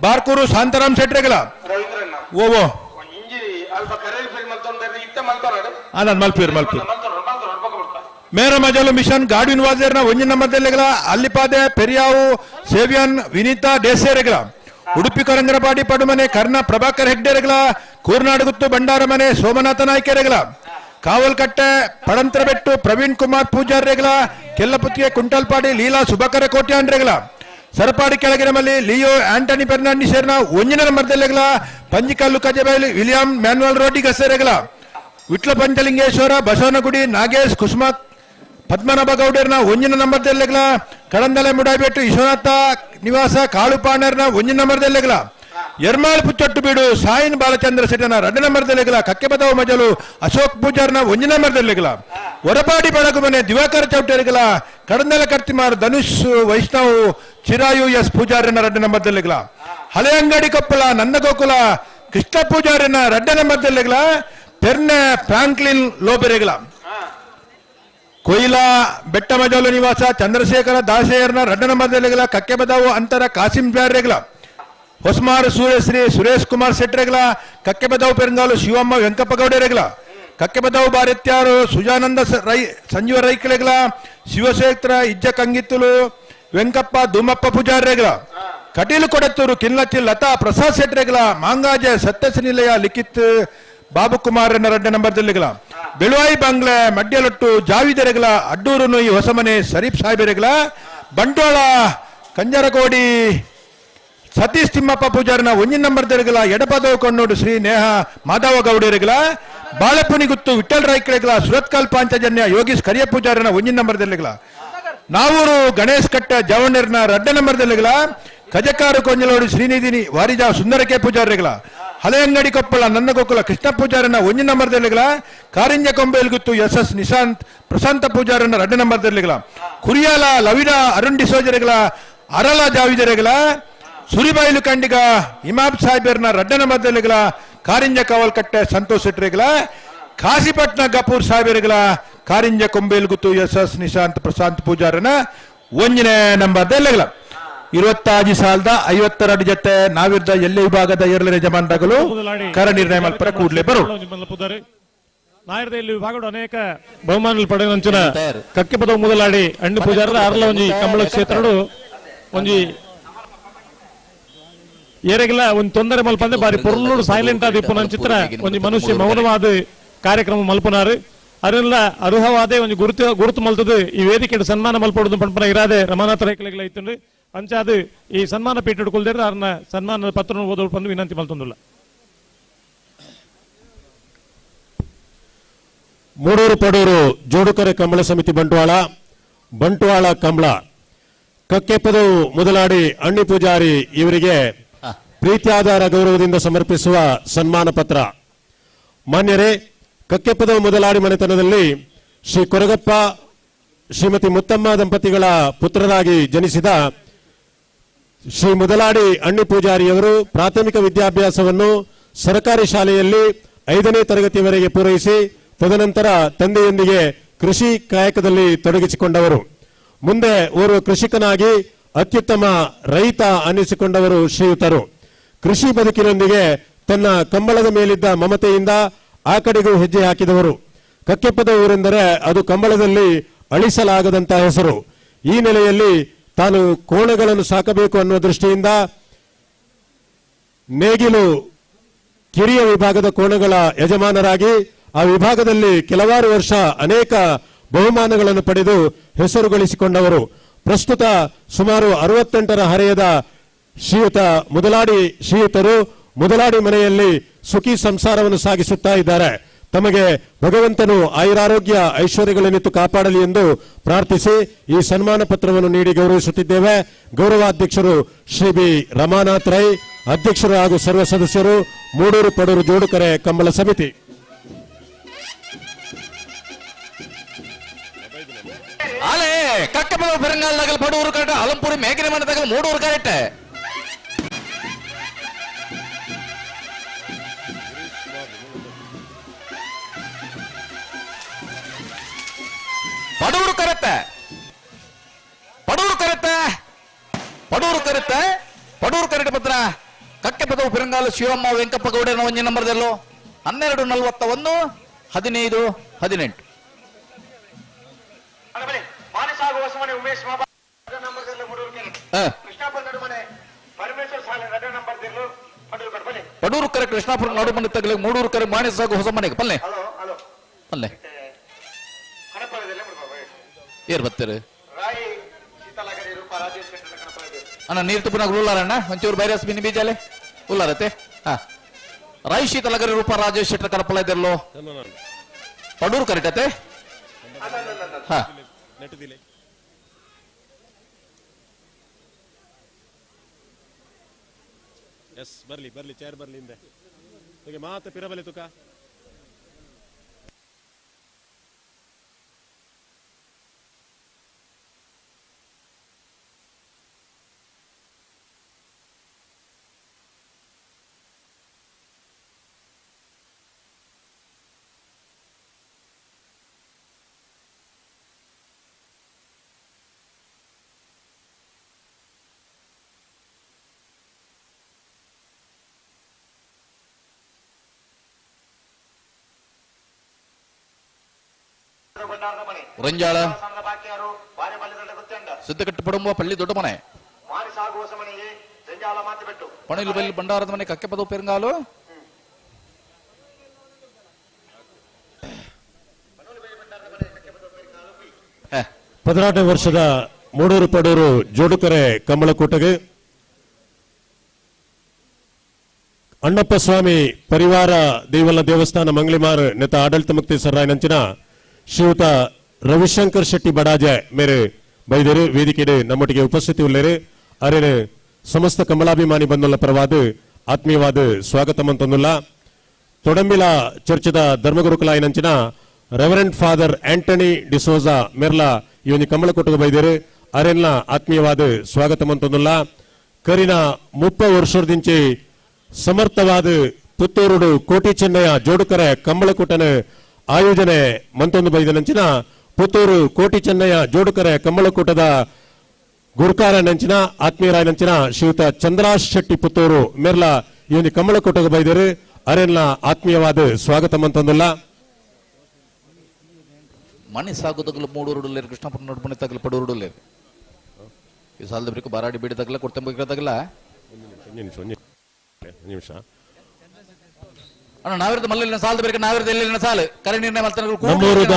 ಬಾರ್ಕೂರು ಶಾಂತಾರಾಮ್ ಶೆಟ್ ರೆಗಲ ಓವೋ ಮಲ್ಪೀರ್ ಮೇರ ಮಜಲು ಮಿಷನ್ ಗಾಡ್ವಿನ್ ವಾಜೇರ್ನ ಒಂಜಿನ ನಂಬರ್ದೆಲೆಗಳ ಅಲ್ಲಿಪಾದೆ ಪೆರಿಯಾವು ಸೇವಿಯನ್ ವಿನೀತಾ ಡೇಸೇರೆಗಳ ಉಡುಪಿ ಕರಂಗರಪಾಡಿ ಪಡುಮನೆ ಕರ್ಣ ಪ್ರಭಾಕರ್ ಹೆಗ್ಡೆರೆಗಳ ಕೂರ್ನಾಡುಗುತ್ತು ಭಂಡಾರ ಮನೆ ಸೋಮನಾಥ ನಾಯ್ಕೆರೆಗಳ ಕಾವಲ್ಕಟ್ಟೆ ಪಡಂತ್ರಬೆಟ್ಟು ಪ್ರವೀಣ್ ಕುಮಾರ್ ಪೂಜಾರ್ರೆಗಳ ಕೆಲ್ಲಪುತ್ತಿಗೆ ಕುಂಟಲ್ಪಾಡಿ ಲೀಲಾ ಸುಭಕರ ಕೋಟ್ಯಾಂಡ್ರೆಗಳ ಸರಪಾಡಿ ಕೆಳಗಿನ ಮಲ್ಲಿ Leo Antony ಫೆರ್ನಾಂಡಿಸೇರ್ನ ಒಂಜಿನ ನಂಬರ್ದೆಲೆಗಳ Panjikallu Kajabailu William manual ರೋಡಿ ಗಸೆರೆಗಳ ವಿಟ್ಲ ಪಂಚಲಿಂಗೇಶ್ವರ ಬಸವನಗುಡಿ ನಾಗೇಶ್ ಕುಸುಮ ಪದ್ಮನಾಭ ಗೌಡರ್ನ ಒಂಜಿನ ನಂಬರ್ದೆಲೆಗಳ ಕಡಂದಲೆ ಮುಡಾಬೇಟು ವಿಶ್ವನಾಥ ನಿವಾಸ ಕಾಳುಪಾಣರ್ನ ಒಂಜಿನ ನಂಬರ್ದೆಲೆಗಳ ಎರ್ಮಾಳ್ ಪುಚ್ಚೊಟ್ಟು ಬೀಡು ಸಾಯಿನ್ ಬಾಲಚಂದ್ರ ಶೆಟ್ಟನ ರಡ್ಡ ನಂಬರ್ದೆಲೆಗಳ ಕಕ್ಕೆ ಬದವು ಮಜಲು ಅಶೋಕ್ ಪೂಜಾರ್ನ ಒಂಜಿನ ನಂಬರ್ದೆಲೆಗಳ ಹೊರಪಾಡಿ ಬೆಳಗು ಮನೆ ದಿವಾಕರ ಚೌಟರಿಗಳ ಕಡಂದಲೆ ಕರ್ತಿಮಾರ್ ಧನುಷ್ ವೈಷ್ಣವ್ ಚಿರಾಯು ಎಸ್ ಪೂಜಾರಿನ ರಡ್ಡ ನಂಬರ್ದೆಲೆಗಳ ಹಳೆ ಅಂಗಡಿ ಕೊಪ್ಪಳ ನಂದಗೋಕುಲ ಕೃಷ್ಣ ಪೂಜಾರಿನ ರಡ್ಡ ನಂಬರ್ದೆಲೆಗಳ ಪೆರ್ನೆ ಫ್ರಾಂಕ್ಲಿನ್ ಲೋಬೆರೆಗಳ ಕೊಯ್ಲಾ ಬೆಟ್ಟ ಮಜಲು ನಿವಾಸ ಚಂದ್ರಶೇಖರ ದಾಸೇಯರ್ನ ರಡ್ಡ ನಂಬರ್ದೆಲೆಗಳ ಕಕ್ಕೆ ಬದವು ಅಂತರ ಕಾಸಿಂ ಬ್ಯಾರ್ರೆಗಳ ಹೊಸಮಾರು ಸೂರ್ಯಶ್ರೀ ಸುರೇಶ್ ಕುಮಾರ್ ಶೆಟ್ರೆಗಳ ಕಕ್ಕೆ ಬದವು ಪೆರಂಗಾಲು ಶಿವಮ್ಮ ವೆಂಕಪ್ಪ ಗೌಡರೆಗಳ ಕಕ್ಕೆ ಬದವು ಬಾರಿತ್ಯಾರು ಸುಜಾನಂದ ಸಂಜೀವ ರೈಕಳೆಗಳ ಶಿವಶೇಖರ ಇಜ್ಜ ಕಂಗಿತ್ತುಲು ವೆಂಕಪ್ಪ ಧೂಮಪ್ಪ ಪೂಜಾರ್ರೆಗಳ ಕಟೀಲು ಕೊಡತ್ತೂರು ಕಿಲ್ಲಚ್ಚಿ ಲತಾ ಪ್ರಸಾದ್ ಶೆಟ್ರೆಗಳ ಮಾಂಗಾಜೆ ಸತ್ಯಶ್ರೀ ನಿಲಯ ಲಿಖಿತ್ ಬಾಬು ಕುಮಾರ್ ರಡ್ಡ ನಂಬರ್ದೆಲೆಗಳ ಬೆಳುವಾಯಿ ಬಂಗ್ಲೆ ಮಡ್ಯಲೊಟ್ಟು ಜಾವಿದೆರೆಗಳ ಅಡ್ಡೂರು ನೊಯ್ ಹೊಸಮನೆ ಶರೀಫ್ ಸಾಹೇಬರೆಗಳ ಬಂಟ್ವಾಳ ಕಂಜರಕೋಡಿ ಸತೀಶ್ ತಿಮ್ಮಪ್ಪ ಪೂಜಾರಿನ ಒಂಜಿನ ನಂಬರ್ದೆರೆಗಳ ಎಡಪದವು ಕಣ್ಣೋಡು ಶ್ರೀ ನೇಹ ಮಾಧವ ಗೌಡರೆಗಳ ಬಾಳಪುನಿಗುತ್ತು ವಿಠಲ್ ರಾಯ್ಕಳೆಗಳ ಸುರತ್ಕಲ್ ಪಾಂಚಜನ್ಯ ಯೋಗೀಶ್ ಕರಿಯ ಪೂಜಾರಿನ ಒಂಜಿನ ನಂಬರ್ದೆಲೆಗಳ ನಾವೂರು ಗಣೇಶ್ ಕಟ್ಟ ಜವಣ್ಣರ್ನ ರಡ್ಡ ನಂಬರ್ದೆಲೆಗಳ ಕಜಕಾರು ಕೊಂಜಲೋಡಿ ಶ್ರೀನಿಧಿನಿ ವಾರಿಜಾ ಸುಂದರಕೆ ಪೂಜಾರಿಗಳ ಹಳೆ ಅಂಗಡಿ ಕೊಪ್ಪಳ ನನ್ನಗೋಕುಲ ಕೃಷ್ಣ ಪೂಜಾರನ ಒಂಜಿನ ನಂಬರ್ದೆಲೆಗಳ ಕಾರಿಂಜ ಕೊಂಬೇಲ್ಗುತ್ತು ಎಸ್ ಎಸ್ ನಿಶಾಂತ್ ಪ್ರಶಾಂತ ಪೂಜಾರನ ರಡ್ಡ ನಂಬರ್ದೆಲೆಗಳ ಕುರಿಯಾಲ ಲವಿನ ಅರುಣ್ ಡಿಸೋಜರೆಗಳ ಅರಳ ಜಾವಿದರೆಗಳ ಸುರಿಬೈಲು ಕಂಡಿಗ ಇಮಾಮ್ ಸಾಹೇಬರ್ನ ರಡ್ಡ ನಂಬರ್ದೆಲೆಗಳ ಕಾರಿಂಜ ಕಾವಲ್ಕಟ್ಟೆ ಸಂತೋಷ್ ಶೆಟ್ರೆಗಳ ಕಾಸಿಪಟ್ನ ಗಪೂರ್ ಸಾಹೇಬರೆಗಳ ಕಾರಿಂಜ ಕೊಂಬೇಲ್ಗುತ್ತು ಎಸ್ ಎಸ್ ನಿಶಾಂತ್ ಪ್ರಶಾಂತ್ ಪೂಜಾರನ ಒಂಜಿನ ನಂಬರ್ದೆಲೆಗಳ 25 ಸಾಲದ 52 ಜೊತೆ ನಾವಿರ್ದ ಎಲ್ಲ ವಿಭಾಗದ ಏರ್ಲ ಯಜಮಾನರಾಗಲು ಕರ ನಿರ್ಣಯ ಮಲ್ಪರ ಕೂಡಲೇ ಬರು ನಾಯರ್ದ ಇಲ್ಲಿ ವಿಭಾಗಗಳು ಅನೇಕ ಬಹುಮಾನಗಳು ಪಡೆಯುವಂಚಿನ ಕಕ್ಕೆ ಪದವು ಮೊದಲಾಡಿ ಅಣ್ಣು ಪೂಜಾರ ಅರ್ಲ ಒಂಜಿ ಕಂಬಳ ಕ್ಷೇತ್ರಡು ಒಂಜಿ ಏರೆಗಿಲ್ಲ ಒಂದು ತೊಂದರೆ ಮಲ್ಪಂದೆ ಬಾರಿ ಪೊರ್ಲೋಡು ಸೈಲೆಂಟ್ ಆದ ಪುನಃ ಚಿತ್ರ ಒಂಜಿ ಮನುಷ್ಯ ಮೌನವಾದ ಕಾರ್ಯಕ್ರಮ ಮಲ್ಪನಾರು ಅದನ್ನೆಲ್ಲ ಅರ್ಹವಾದೇ ಒಂದು ಗುರುತು ಮಲ್ತದು ಈ ವೇದಿಕೆ ಸನ್ಮಾನ ಮಲ್ಪಡುದು ಪಂಪನ ಇರಾದೆ ರಮಾನಾಥ ರೈಕಲೆಗಳ ಇತ್ತು ಅಂಚಾದು ಈ ಸನ್ಮಾನ ಪೀಠ ಹಿಡ್ಕೊಳ್ದೇರ ಅವ್ರನ್ನ ಸನ್ಮಾನದ ಪತ್ರ ಓದೋಡು ಬಂದು ವಿನಂತಿ ಮಲ್ತೊಂದಿಲ್ಲ. ಮೂಡೂರು ಪಡೂರು ಜೋಡುಕರೆ ಕಂಬಳ ಸಮಿತಿ ಬಂಟ್ವಾಳ ಕಂಬಳ ಕಕ್ಕೆಪದವು ಮೊದಲಾಡಿ ಅಣ್ಣಿ ಪೂಜಾರಿ ಇವರಿಗೆ ಪ್ರೀತ್ಯಾಧಾರ ಗೌರವದಿಂದ ಸಮರ್ಪಿಸುವ ಸನ್ಮಾನ ಪತ್ರ. ಮಾನ್ಯರೇ, ಕಕ್ಕೆಪದವು ಮೊದಲಾಡಿ ಮನೆತನದಲ್ಲಿ ಶ್ರೀ ಕೊರಗಪ್ಪ ಶ್ರೀಮತಿ ಮುತ್ತಮ್ಮ ದಂಪತಿಗಳ ಪುತ್ರರಾಗಿ ಜನಿಸಿದ ಶ್ರೀ ಮೊದಲಾಡಿ ಅಣ್ಣಿ ಪೂಜಾರಿಯವರು ಪ್ರಾಥಮಿಕ ವಿದ್ಯಾಭ್ಯಾಸವನ್ನು ಸರ್ಕಾರಿ ಶಾಲೆಯಲ್ಲಿ 5ನೇ ತರಗತಿಯವರೆಗೆ ಪೂರೈಸಿ ತದನಂತರ ತಂದೆಯೊಂದಿಗೆ ಕೃಷಿ ಕಾಯಕದಲ್ಲಿ ತೊಡಗಿಸಿಕೊಂಡವರು. ಮುಂದೆ ಓರ್ವ ಕೃಷಿಕನಾಗಿ ಅತ್ಯುತ್ತಮ ರೈತ ಅನ್ನಿಸಿಕೊಂಡವರು ಶ್ರೀಯುತರು. ಕೃಷಿ ಬದುಕಿನೊಂದಿಗೆ ತನ್ನ ಕಂಬಳದ ಮೇಲಿದ್ದ ಮಮತೆಯಿಂದ ಆ ಕಡೆಗೂ ಹೆಜ್ಜೆ ಹಾಕಿದವರು. ಕಕ್ಕೆಪದ ಊರೆಂದರೆ ಅದು ಕಂಬಳದಲ್ಲಿ ಅಳಿಸಲಾಗದಂತಹ ಹೆಸರು. ಈ ನೆಲೆಯಲ್ಲಿ ತಾನು ಕೋಣಗಳನ್ನು ಸಾಕಬೇಕು ಅನ್ನುವ ದೃಷ್ಟಿಯಿಂದ ನೇಗಿಲು ಕಿರಿಯ ವಿಭಾಗದ ಕೋಣಗಳ ಯಜಮಾನರಾಗಿ ಆ ವಿಭಾಗದಲ್ಲಿ ಕೆಲವಾರು ವರ್ಷ ಅನೇಕ ಬಹುಮಾನಗಳನ್ನು ಪಡೆದು ಹೆಸರು ಗಳಿಸಿಕೊಂಡವರು. ಪ್ರಸ್ತುತ ಸುಮಾರು 68ರ ಹರೆಯದ ಶ್ರೀಯುತರು ಮೊದಲಾಡಿ ಮನೆಯಲ್ಲಿ ಸುಖಿ ಸಂಸಾರವನ್ನು ಸಾಗಿಸುತ್ತಾ ಇದ್ದಾರೆ. ತಮಗೆ ಭಗವಂತನು ಆಯುರಾರೋಗ್ಯ ಐಶ್ವರ್ಯಗಳನ್ನಿತ್ತು ಕಾಪಾಡಲಿ ಎಂದು ಪ್ರಾರ್ಥಿಸಿ ಈ ಸನ್ಮಾನ ಪತ್ರವನ್ನು ನೀಡಿ ಗೌರವಿಸುತ್ತಿದ್ದೇವೆ. ಗೌರವಾಧ್ಯಕ್ಷರು ಶ್ರೀ ಬಿ ರಮಾನಾಥ್ ರೈ, ಅಧ್ಯಕ್ಷರು ಹಾಗೂ ಸರ್ವ ಸದಸ್ಯರು, ಮೂಡೂರು ಪಡೂರು ಜೋಡುಕರೆ ಕಂಬಳ ಸಮಿತಿ. ಆಲೆ ಕಕ್ಕಬಲ ಬೆರಂಗಾಲ್ದಾಗಲ್ ಪಡೂರು ಕರೆಕ್ಟ್, ಅಲಂಪುರಿ ಮೇಕರಿ ಮನೆದಾಗಲ್ ಮೂಡೂರು ಕರೆಕ್ಟ್. ಪಡೂರು ಕರೆಕ್ಟ್, ಪಡೂರು ಕರೆಕ್ಟ್, ಪಡೂರು ಕರೆಕ್ಟ್, ಪಡೂರು ಕರೆಕ್ಟ್ ಪತ್ರ ಕಕ್ಕೆ ಪದವು ಬೆರಂಗಾಲು ಶಿವಮ್ಮ ವೆಂಕಪ್ಪ ಗೌಡನ ಒಂಜಿ ನಂಬರ್ದಲ್ಲೋ 1241 15 18. ಪಡೂರು ಕರೆ ಕೃಷ್ಣಾಪುರ ನಡುಮನೆ ತಗಲಿ ಮೂಡೂರು ಕರೆ ಮಾಣಿಸಾಗು ಹೊಸ ಮನೆಗೆ ಪಲ್ಲೆ ಪಲ್ಲೆ ಏರ್ ಬರ್ತಾರೆ ಅಣ್ಣ ನೀರು ತುಪ್ಪನಾಗ ಉಳ್ಳಾರಣ್ಣ ಒಂಚೂರು ಬೈರಸ್ ಬಿನಿ ಬೀಜಾಲೆ ಉಳ್ಳಾರತ್ತೆ. ಹಾ ರಾಯಿ ಶೀತಲಗರಿ ರೂಪ ರಾಜೇಶ್ ಶೆಟ್ರ ಕರಪಲ ಇದೆಲ್ಲೋ ಪಡೂರು ಕರೆಕ್ಟತೆ. ಹಾ ಎಸ್ ಬರ್ಲಿ ಚೇರ್ ಬರ್ಲಿ ಹಿಂದೆ ಮಾತು ಪಿರಬಲೆ ತುಕ. ರಂಜಾಳ ಸಿದ್ದಕಟ್ಟು ಪಡುಂಬ ಪಳ್ಳಿ ದೊಡ್ಡ ಮನೆ ಪಣಿಲು ಬಲ್ಲಿ ಬಂಡಾರದ ಮನೆ ಕಕ್ಕೆ ಪದವು ಪೆರಂಗಾಲು. ಪದಿನಾರನೇ ವರ್ಷದ ಮೂಡೂರು ಪಡೂರು ಜೋಡುಕರೆ ಕಂಬಳಕೂಟಗೆ ಅಣ್ಣಪ್ಪ ಸ್ವಾಮಿ ಪರಿವಾರ ದೇವಲ ದೇವಸ್ಥಾನ ಮಂಗ್ಲಿಮಾರ್ ನೆತ ಆಡಳಿತ ಮುಕ್ತಿ ಸರ್ರಾಯನಂಚಿನ ಶ್ರೀಯುತ ರವಿಶಂಕರ್ ಶೆಟ್ಟಿ ಬಡಾಜೆ ಮೇರೆ ಬೈದರು ವೇದಿಕೆಗೆ ನಮ್ಮೊಟ್ಟಿಗೆ ಉಪಸ್ಥಿತಿ ಉಳ್ಳೇರು. ಅರೇನು ಸಮಸ್ತ ಕಮಲಾಭಿಮಾನಿ ಬಂದುಳ್ಳ ಪರವಾದ ಆತ್ಮೀಯವಾದ ಸ್ವಾಗತ ಮಂತೊಂದುಲ್ಲ. ತೊಡಂಬಿಲ ಚರ್ಚದ ಧರ್ಮಗುರುಕುಲಾಯನಂಚಿನ ರೆವರೆಂಡ್ ಫಾದರ್ ಆಂಟನಿ ಡಿಸೋಜಾ ಮೆರ್ಲಾ ಇವನಿ ಕಂಬಳಕೊಟ್ಟಗ ಬೈದರು ಅರೆನ್ಲ ಆತ್ಮೀಯವಾದ ಸ್ವಾಗತ ಮಂತೊಂದುಲ್ಲ. ಕರಿನ 30 ವರ್ಷದಿಂಚಿ ಸಮರ್ಥವಾದ ಪುತ್ತೂರುಡು ಕೋಟಿ ಚೆನ್ನಯ್ಯ ಜೋಡುಕರೆ ಕಂಬಳಕೂಟನ ಆಯೋಜನೆ ಮಂತೊಂದು ಬೈದನಂಚಿನ ಪುತ್ತೂರು ಕೋಟಿ ಚೆನ್ನಯ್ಯ ಜೋಡುಕರೆ ಕಂಬಳಕೂಟದ ಗುರುಕಾರ ನಂಚಿನ ಆತ್ಮೀಯರಾಯ ನಂಚಿನ ಶ್ರೀಯುತ ಚಂದ್ರಾಶ್ ಶೆಟ್ಟಿ ಪುತ್ತೂರು ಮೆರ್ಲಾ ಇವನಿ ಕಂಬಳಕೂಟಗ ಬೈದರು ಅರೆನ್ಲ ಆತ್ಮೀಯವಾದ ಸ್ವಾಗತ ಮಂತೊಂದುಲ್ಲ. ಮನೆ ಸಾಗು ತಗಲು ಮೂಡೂರು ಕೃಷ್ಣಾಪುರ ನಡುಮನೆ ತಗಲು ಪಡೂರು ಈ ಸಾಲದ ಬೇಕು ಬಾರಾಡಿ ಬೀಡಿ ತಗಲ ಕೊಡ್ತಂಬ ತಗಲ ನಿಮಿಷ ಅಣ್ಣ ನಾವಿರದ ಮಲ್ಲಿನ ಸಾಲದ ಬೇಕು ನಾವಿರದ ಎಲ್ಲಿನ ಸಾಲು ಕರೆ ನಿರ್ಣಯ ನಮ್ಮೂರದ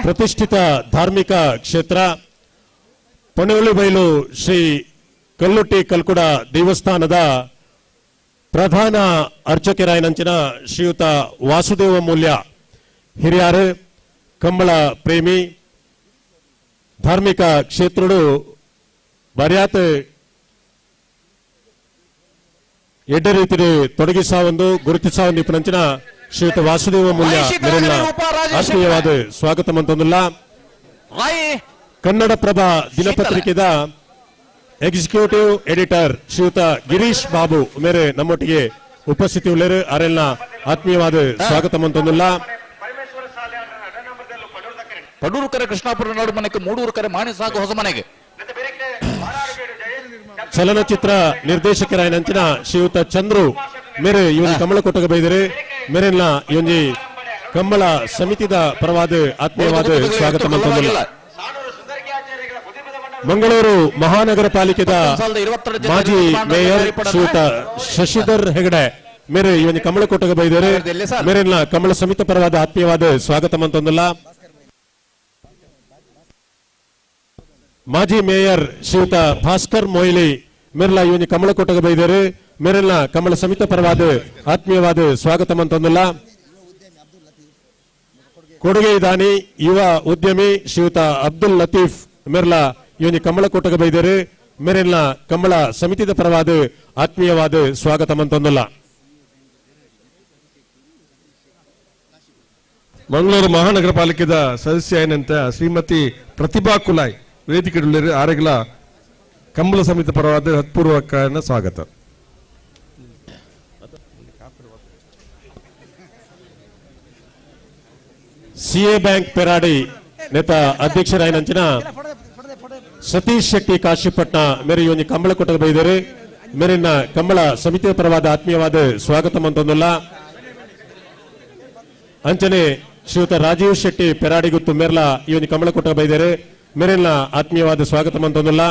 ಪ್ರತಿಷ್ಠಿತ ಧಾರ್ಮಿಕ ಕ್ಷೇತ್ರ ಪೊನ್ನಳ್ಳಿ ಬೈಲು ಶ್ರೀ ಕಲ್ಲುಟ್ಟಿ ಕಲ್ಕುಡ ದೇವಸ್ಥಾನದ ಪ್ರಧಾನ ಅರ್ಚಕರಾಯನಂಚಿನ ಶ್ರೀಯುತ ವಾಸುದೇವ ಮೂಲ್ಯ ಹಿರಿಯಾರು ಕಂಬಳ ಪ್ರೇಮಿ ಧಾರ್ಮಿಕ ಕ್ಷೇತ್ರಡು ಬರ್ಯಾತ್ ಎಡ್ಡ ರೀತಿ ತೊಡಗಿಸಾವೊಂದು ಗುರುತಿಸಾವೊಂದು ಇಪ್ಪನಂಚಿನ ಶ್ರೀಯುತ ವಾಸುದೇವ ಮೂಲ್ಯ ಆತ್ಮೀಯವಾದ ಸ್ವಾಗತ ಮಂತೊಂದುಲ್ಲ. ಕನ್ನಡಪ್ರಭ ದಿನಪತ್ರಿಕೆದ ಎಕ್ಸಿಕ್ಯೂಟಿವ್ ಎಡಿಟರ್ ಶ್ರೀಯುತ ಗಿರೀಶ್ ಬಾಬು ಮೇರೆ ನಮ್ಮೊಟ್ಟಿಗೆ ಉಪಸ್ಥಿತಿ ಉಳ್ಳೇರು ಅರೆಲ್ನ ಆತ್ಮೀಯವಾದ ಸ್ವಾಗತ ಮಂತೊಂದುಲ್ಲ. ಪಡೂರು ಕರೆ ಕೃಷ್ಣಾಪುರ ನಾಡು ಮನೆಗೆ ಮೂಡೂರು ಕರೆ ಮಾಣಿಸಾಗು ಹೊಸ ಮನೆಗೆ ಚಲನಚಿತ್ರ ನಿರ್ದೇಶಕರಾಯ ನಂಚಿನ ಶ್ರೀಯುತ ಚಂದ್ರು ಮೇರೆ ಇವನು ಕಂಬಳಕೊಟ್ಟಗ ಬೈದರೆ ಮೇರೆಲ್ಲ ಇವನಿ ಕಂಬಳ ಸಮಿತಿದ ಪರವಾದ ಆತ್ಮೀಯವಾದ ಸ್ವಾಗತ ಮಂತೊಂದುಲ್ಲ. ಮಂಗಳೂರು ಮಹಾನಗರ ಪಾಲಿಕೆದ ಮಾಜಿ ಮೇಯರ್ ಶ್ರೀಯುತ ಶಶಿಧರ್ ಹೆಗಡೆ ಮೇರೆ ಇವನಿ ಕಂಬಳಕೊಟ್ಟಗ ಬೈದರೆ ಮೇರೆಲ್ಲ ಕಂಬಳ ಸಮಿತಿ ಪರವಾದ ಆತ್ಮೀಯವಾದ ಸ್ವಾಗತ ಮಂತೊಂದುಲ್ಲ. ಮಾಜಿ ಮೇಯರ್ ಶ್ರೀಯುತ ಭಾಸ್ಕರ್ ಮೊಯ್ಲಿ ಮಿರ್ಲಾ ಇವನಿ ಕಮಲ ಕೊಟ್ಟಗ ಬೈದರು ಮಿರಲ್ನ ಕಮಲ ಸಮಿತ ಪರವಾದ ಆತ್ಮೀಯವಾದ ಸ್ವಾಗತ ಮಂತಂದಿಲ್ಲ. ಕೊಡುಗೆ ದಾನಿ ಯುವ ಉದ್ಯಮಿ ಶ್ರೀಯುತ ಅಬ್ದುಲ್ ಲತೀಫ್ ಮಿರ್ಲಾ ಇವನಿ ಕಮಲ ಕೊಟ್ಟಗ ಬೈದರು ಮಿರಲ್ನ ಕಮಲ ಸಮಿತಿದ ಪರವಾದ ಆತ್ಮೀಯವಾದ ಸ್ವಾಗತ ಮಂತಂದಿಲ್ಲ. ಮಂಗಳೂರು ಮಹಾನಗರ ಪಾಲಿಕೆದ ಸದಸ್ಯ ಏನಂತ ಶ್ರೀಮತಿ ಪ್ರತಿಭಾ ಕುಲಾಯ್ ವೇದಿಕೆ ಆರೆಗಲ ಕಂಬಳ ಸಮಿತಿ ಪರವಾದ ಹತ್ಪೂರ್ವಕ ಸ್ವಾಗತ. ಸಿಎ ಬ್ಯಾಂಕ್ ಪೆರಾಡಿ ನೇತ ಅಧ್ಯಕ್ಷರಾಯನಂಚಿನ ಸತೀಶ್ ಶೆಟ್ಟಿ ಕಾಶಿಪಟ್ನ ಮೇರೆ ಇವನಿ ಕಂಬಳ ಕೊಟ್ಟಲು ಬೈದರು ಮೇರಿನ ಕಂಬಳ ಸಮಿತಿಯ ಪರವಾದ ಆತ್ಮೀಯವಾದ ಸ್ವಾಗತ ಮಂತೊಂದಿಲ್ಲ. ಅಂಚನೆ ಶ್ರೀಯುತ ರಾಜೀವ್ ಶೆಟ್ಟಿ ಪೆರಾಡಿಗುತ್ತು ಮೇರ್ಲಾ ಇವನಿ ಕಮಲ ಕೊಟ್ಟ ಬೈದರೆ ಮೇರೆಲ್ನ ಆತ್ಮೀಯವಾದ ಸ್ವಾಗತ ಮಂತೊಂದಿಲ್ಲ.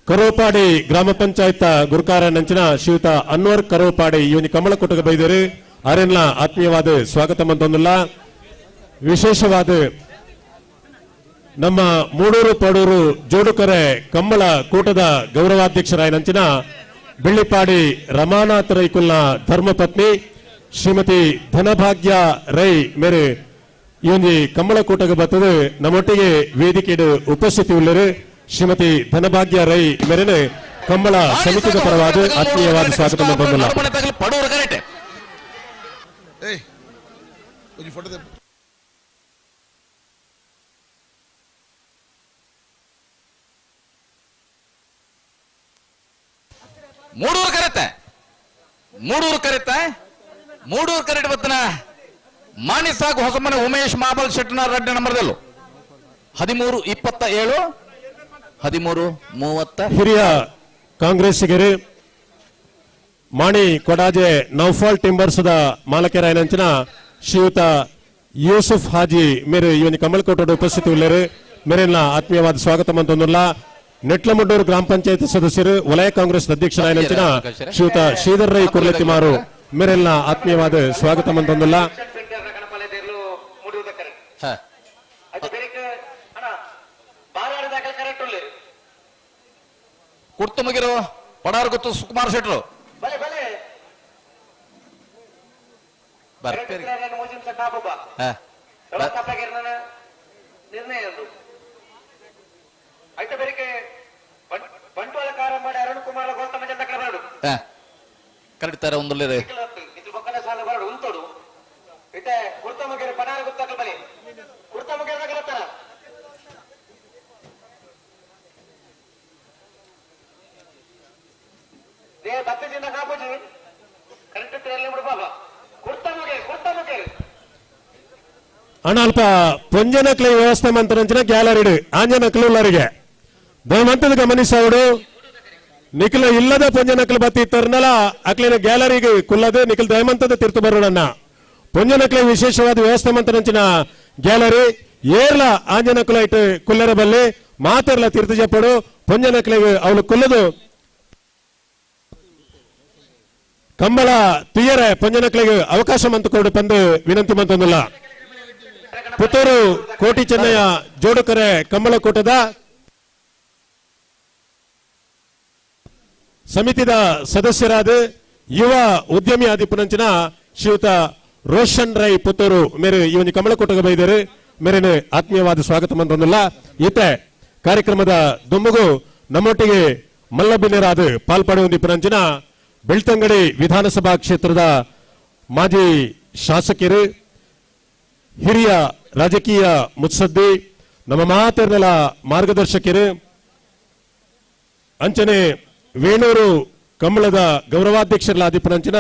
ಕರೋಪಾಡಿ ಗ್ರಾಮ ಪಂಚಾಯತ್ ಗುರುಕಾರ ನಂಚಿನ ಶ್ರೀಯುತ ಅನ್ವರ್ ಕರೋಪಾಡಿ ಇವನಿ ಕಮಲ ಕೊಟ್ಟ ಬೈದರೆ ಆರೆಲ್ನ ಆತ್ಮೀಯವಾದ ಸ್ವಾಗತ ಮಂತೊಂದಿಲ್ಲ. ವಿಶೇಷವಾದ ನಮ್ಮ ಮೂಡೂರು ಪಡೂರು ಜೋಡುಕರೆ ಕಂಬಳ ಕೂಟದ ಗೌರವಾಧ್ಯಕ್ಷರಾಯ ನಂಚಿನ ಬೆಳ್ಳಿಪಾಡಿ ರಮಾನಾಥ್ ರೈಕುಲ್ನ ಧರ್ಮಪತ್ನಿ ಶ್ರೀಮತಿ ಧನಭಾಗ್ಯ ರೈ ಮೇರೆ ಈ ಒಂದು ಕಂಬಳ ಕೂಟಕ್ಕೆ ಬರ್ತದೆ ನಮ್ಮೊಟ್ಟಿಗೆ ವೇದಿಕೆ ಉಪಸ್ಥಿತಿ ಉಳ್ಳರು ಶ್ರೀಮತಿ ಧನಭಾಗ್ಯ ರೈ ಮೇರೆನೆ ಕಂಬಳ ಸಮಿತಿಯ ಪರವಾದ ಆತ್ಮೀಯವಾದ ಸ್ವಾಗತ ಬಂದಿಲ್ಲ. ಮೂಡೂರು ಕರೆಟ್ ಬತ್ತನ ಮಾಣಿಸಾಗು ಹೊಸಮನೆ ಉಮೇಶ್ ಮಾಬಲ್ ಶೆಟ್ಟನ 2ನೇ ನಂಬರ್ದಲ್ಲೂ 13-27 13-30 ಹಿರಿಯ ಕಾಂಗ್ರೆಸ್ಸಿಗರು ಮಾಣಿ ಕೊಡಾಜೆ ನೌಫಾಲ್ ಟಿಂಬರ್ಸ್ ಮಾಲಕರಾಯನಂಚಿನ ಶ್ರೀಯುತ ಯೂಸುಫ್ ಹಾಜಿ ಮೇರೆ ಇವನಿ ಕಮಲ್ ಕೋಟದ ಉಪಸ್ಥಿತಿ ಉಳ್ಳರು ಮೇರೆಲ್ಲ ಆತ್ಮೀಯವಾದ ಸ್ವಾಗತ ಮಂತೊಂದಿಲ್ಲ. ನೆಟ್ಲಮುಡ್ಡೂರು ಗ್ರಾಮ ಪಂಚಾಯತ್ ಸದಸ್ಯರು ವಲಯ ಕಾಂಗ್ರೆಸ್ ಅಧ್ಯಕ್ಷರಾಯನಂಚಿನ ಶ್ರೀಯುತ ಶ್ರೀಧರ್ ರೈ ಕುರ್ಲೆತಿಮಾರು ಮೇರೆಲ್ಲ ಆತ್ಮೀಯವಾದ ಸ್ವಾಗತ ಮಂತೊಂದಿಲ್ಲ. ಕುರ್ತು ಮುಗಿರು ಪಡಾರ್ ಗೊತ್ತು ಸುಕುಮಾರ್ ಶೆಟ್ರು ಕರೆಕ್ಟ್ ಒಂದೊಳ್ಳೆ ಅಣ್ಣ ಪೊಂಜನಕ್ಲೆ ವ್ಯವಸ್ಥೆ ಮಂತ್ರಂಚಿನ ಗ್ಯಾಲರಿಡ್ ಆಂಜನಕ್ಲುಲ್ಲರಿಗೆ ದಯಮಂತದ ಗಮನಿಸವಡು ನಿಖಿಲ ಇಲ್ಲದ ಪೊಂಜನಕ್ಲೆ ಬತ್ತಿ ತರ್ನಲ ಅಕ್ಲಿನ ಗ್ಯಾಲರಿಗೆ ಕುಲ್ಲದೆ ನಿಖಿಲ್ ದಯಮಂತದ ತಿರ್ತು ಬರೋಣ ಪೊಂಜನಕ್ಲೆ ವಿಶೇಷವಾದ ವ್ಯವಸ್ಥೆ ಮಂತ್ರಂಚಿನ ಗ್ಯಾಲರಿ ಏರ್ಲ ಆಂಜನಕ್ಲ ಇಟ್ಟು ಕುಲ್ಲರ ಬಲ್ಲಿ ಮಾತೆರ್ಲ ತಿರ್ತು చెప్పడు ಪೊಂಜನಕ್ಲೆಗೆ ಅವಳು ಕುಲ್ಲದು ಕಂಬಳ ತುಯ್ಯರೆ ಪೊಂಜನಕ್ಲೆಗೆ ಅವಕಾಶ ಮಂತುಕೊಂಡು ಬಂದು ವಿನಂತಿ ಮಂತೊಂದಿಲ್ಲ. ಪುತ್ತೂರು ಕೋಟಿ ಚೆನ್ನಯ್ಯ ಜೋಡುಕರೆ ಕಂಬಳ ಕೂಟದ ಸಮಿತಿದ ಸದಸ್ಯರಾದ ಯುವ ಉದ್ಯಮಿ ಆದಿಪುನಂಚಿನ ಶ್ರೀಯುತ ರೋಷನ್ ರೈ ಪುತ್ತೂರು ಮೇರೆ ಇವನಿ ಕಮಲ ಕೂಟಗ ಬೈದರು ಮೇರೆನೆ ಆತ್ಮೀಯವಾದ ಸ್ವಾಗತ ಮಂತೊಂದಿಲ್ಲ. ಈತೆ ಕಾರ್ಯಕ್ರಮದ ದುಮ್ಮಗು ನಮ್ಮೊಟ್ಟಿಗೆ ಮಲ್ಲಬಿನ್ನೆರಾದ ಪಾಲ್ಪಡುವಂದಿಪುನಂಚಿನ ಬೆಳ್ತಂಗಡಿ ವಿಧಾನಸಭಾ ಕ್ಷೇತ್ರದ ಮಾಜಿ ಶಾಸಕರು ಹಿರಿಯ ರಾಜಕೀಯ ಮುತ್ಸದ್ದಿ ನಮ್ಮ ಮಾತೆರ್ನೆಲ ಮಾರ್ಗದರ್ಶಕರು ಅಂಚನೆ ವೇಣೂರು ಕಂಬಳದ ಗೌರವಾಧ್ಯಕ್ಷರ ಆದಿಪುನಂಚಿನ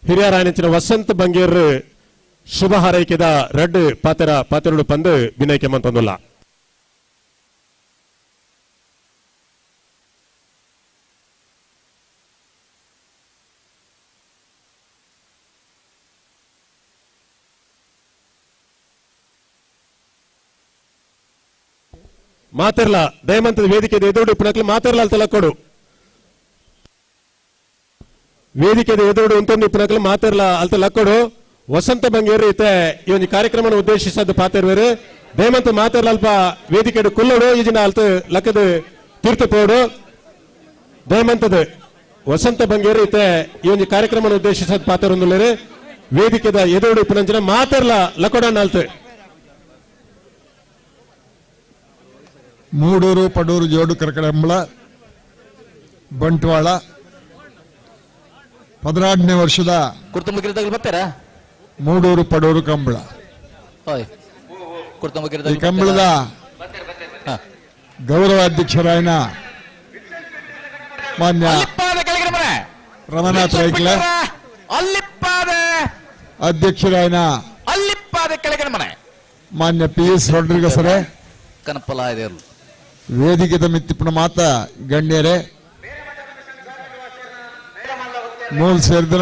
ಹಿರಿಯರಾಯನಂಚಿನ ವಸಂತ ಬಂಗೇರ್ ಶುಭ ಹಾರೈಕೆದ ರಡ್ ಪಾತೆರಡು ಪಂದು ಬಿನೈಕೆ ಮಂತೊಂದಿಲ್ಲ. ಮಾತೆರ್ಲ ದಯಮಂತದ ವೇದಿಕೆ ಎದುರು ಪುನಕ್ಲೆ ಮಾತೆರ್ಲ ಅಲ್ಲಿ ತಲಕೊಡು ವೇದಿಕೆ ಎದುರು ಉಂಟು ಪುನಕ್ಲೆ ಮಾತೆರ್ಲ ಅಲ್ಲಿ ತಲಕೊಡು ವಸಂತ ಬಂಗೇರು ಇತ್ತೆ ಈ ಒಂದು ಕಾರ್ಯಕ್ರಮ ಉದ್ದೇಶಿಸದ ಪಾತೆರ್ವೇರು ದಯಮಂತ ಮಾತಾಡಲ್ಪ ವೇದಿಕೆ ಕುಲ್ಲೋಡು ಈಜಿನ ಅಲ್ತ ಲಕ್ಕದ ತೀರ್ಥಪೋಡು ದಯಮಂತದ ವಸಂತ ಬಂಗೇರಿ ಇತ್ತೆ ಈ ಒಂದು ಕಾರ್ಯಕ್ರಮ ಉದ್ದೇಶಿಸಿದ ಪಾತ್ರರೊಂದುಲ್ಲೇರೆ ವೇದಿಕೆದ ಎದುರು ಇಪ್ಪನಂಚಿನ ಮಾತಾಡ್ಲ ಲಕೋಡನ್ನ ಅಲ್ತ ಮೂಡೂರು ಪಡೂರು ಜೋಡು ಕರಕಡಂಬಳ ಬಂಟ್ವಾಳ 16ನೇ ವರ್ಷದ ಮೂಡೂರು ಪಡೂರು ಕಂಬಳ ಈ ಕಂಬಳದ ಗೌರವಾಧ್ಯಕ್ಷರಾಯನ ಮಾನ್ಯ ರಮನಾಥ್ ರೈಕ್ಲ ಅಧ್ಯಕ್ಷರಾಯನ ಮಾನ್ಯ PS ರೊಡ್ರಿಗಸರೇ ವೇದಿಕೆ ಮಿತ್ತಿಪ್ಪನ ಮಾತ ಗಣ್ಯರೇ ಮೂಲ್ ಸೇರಿದ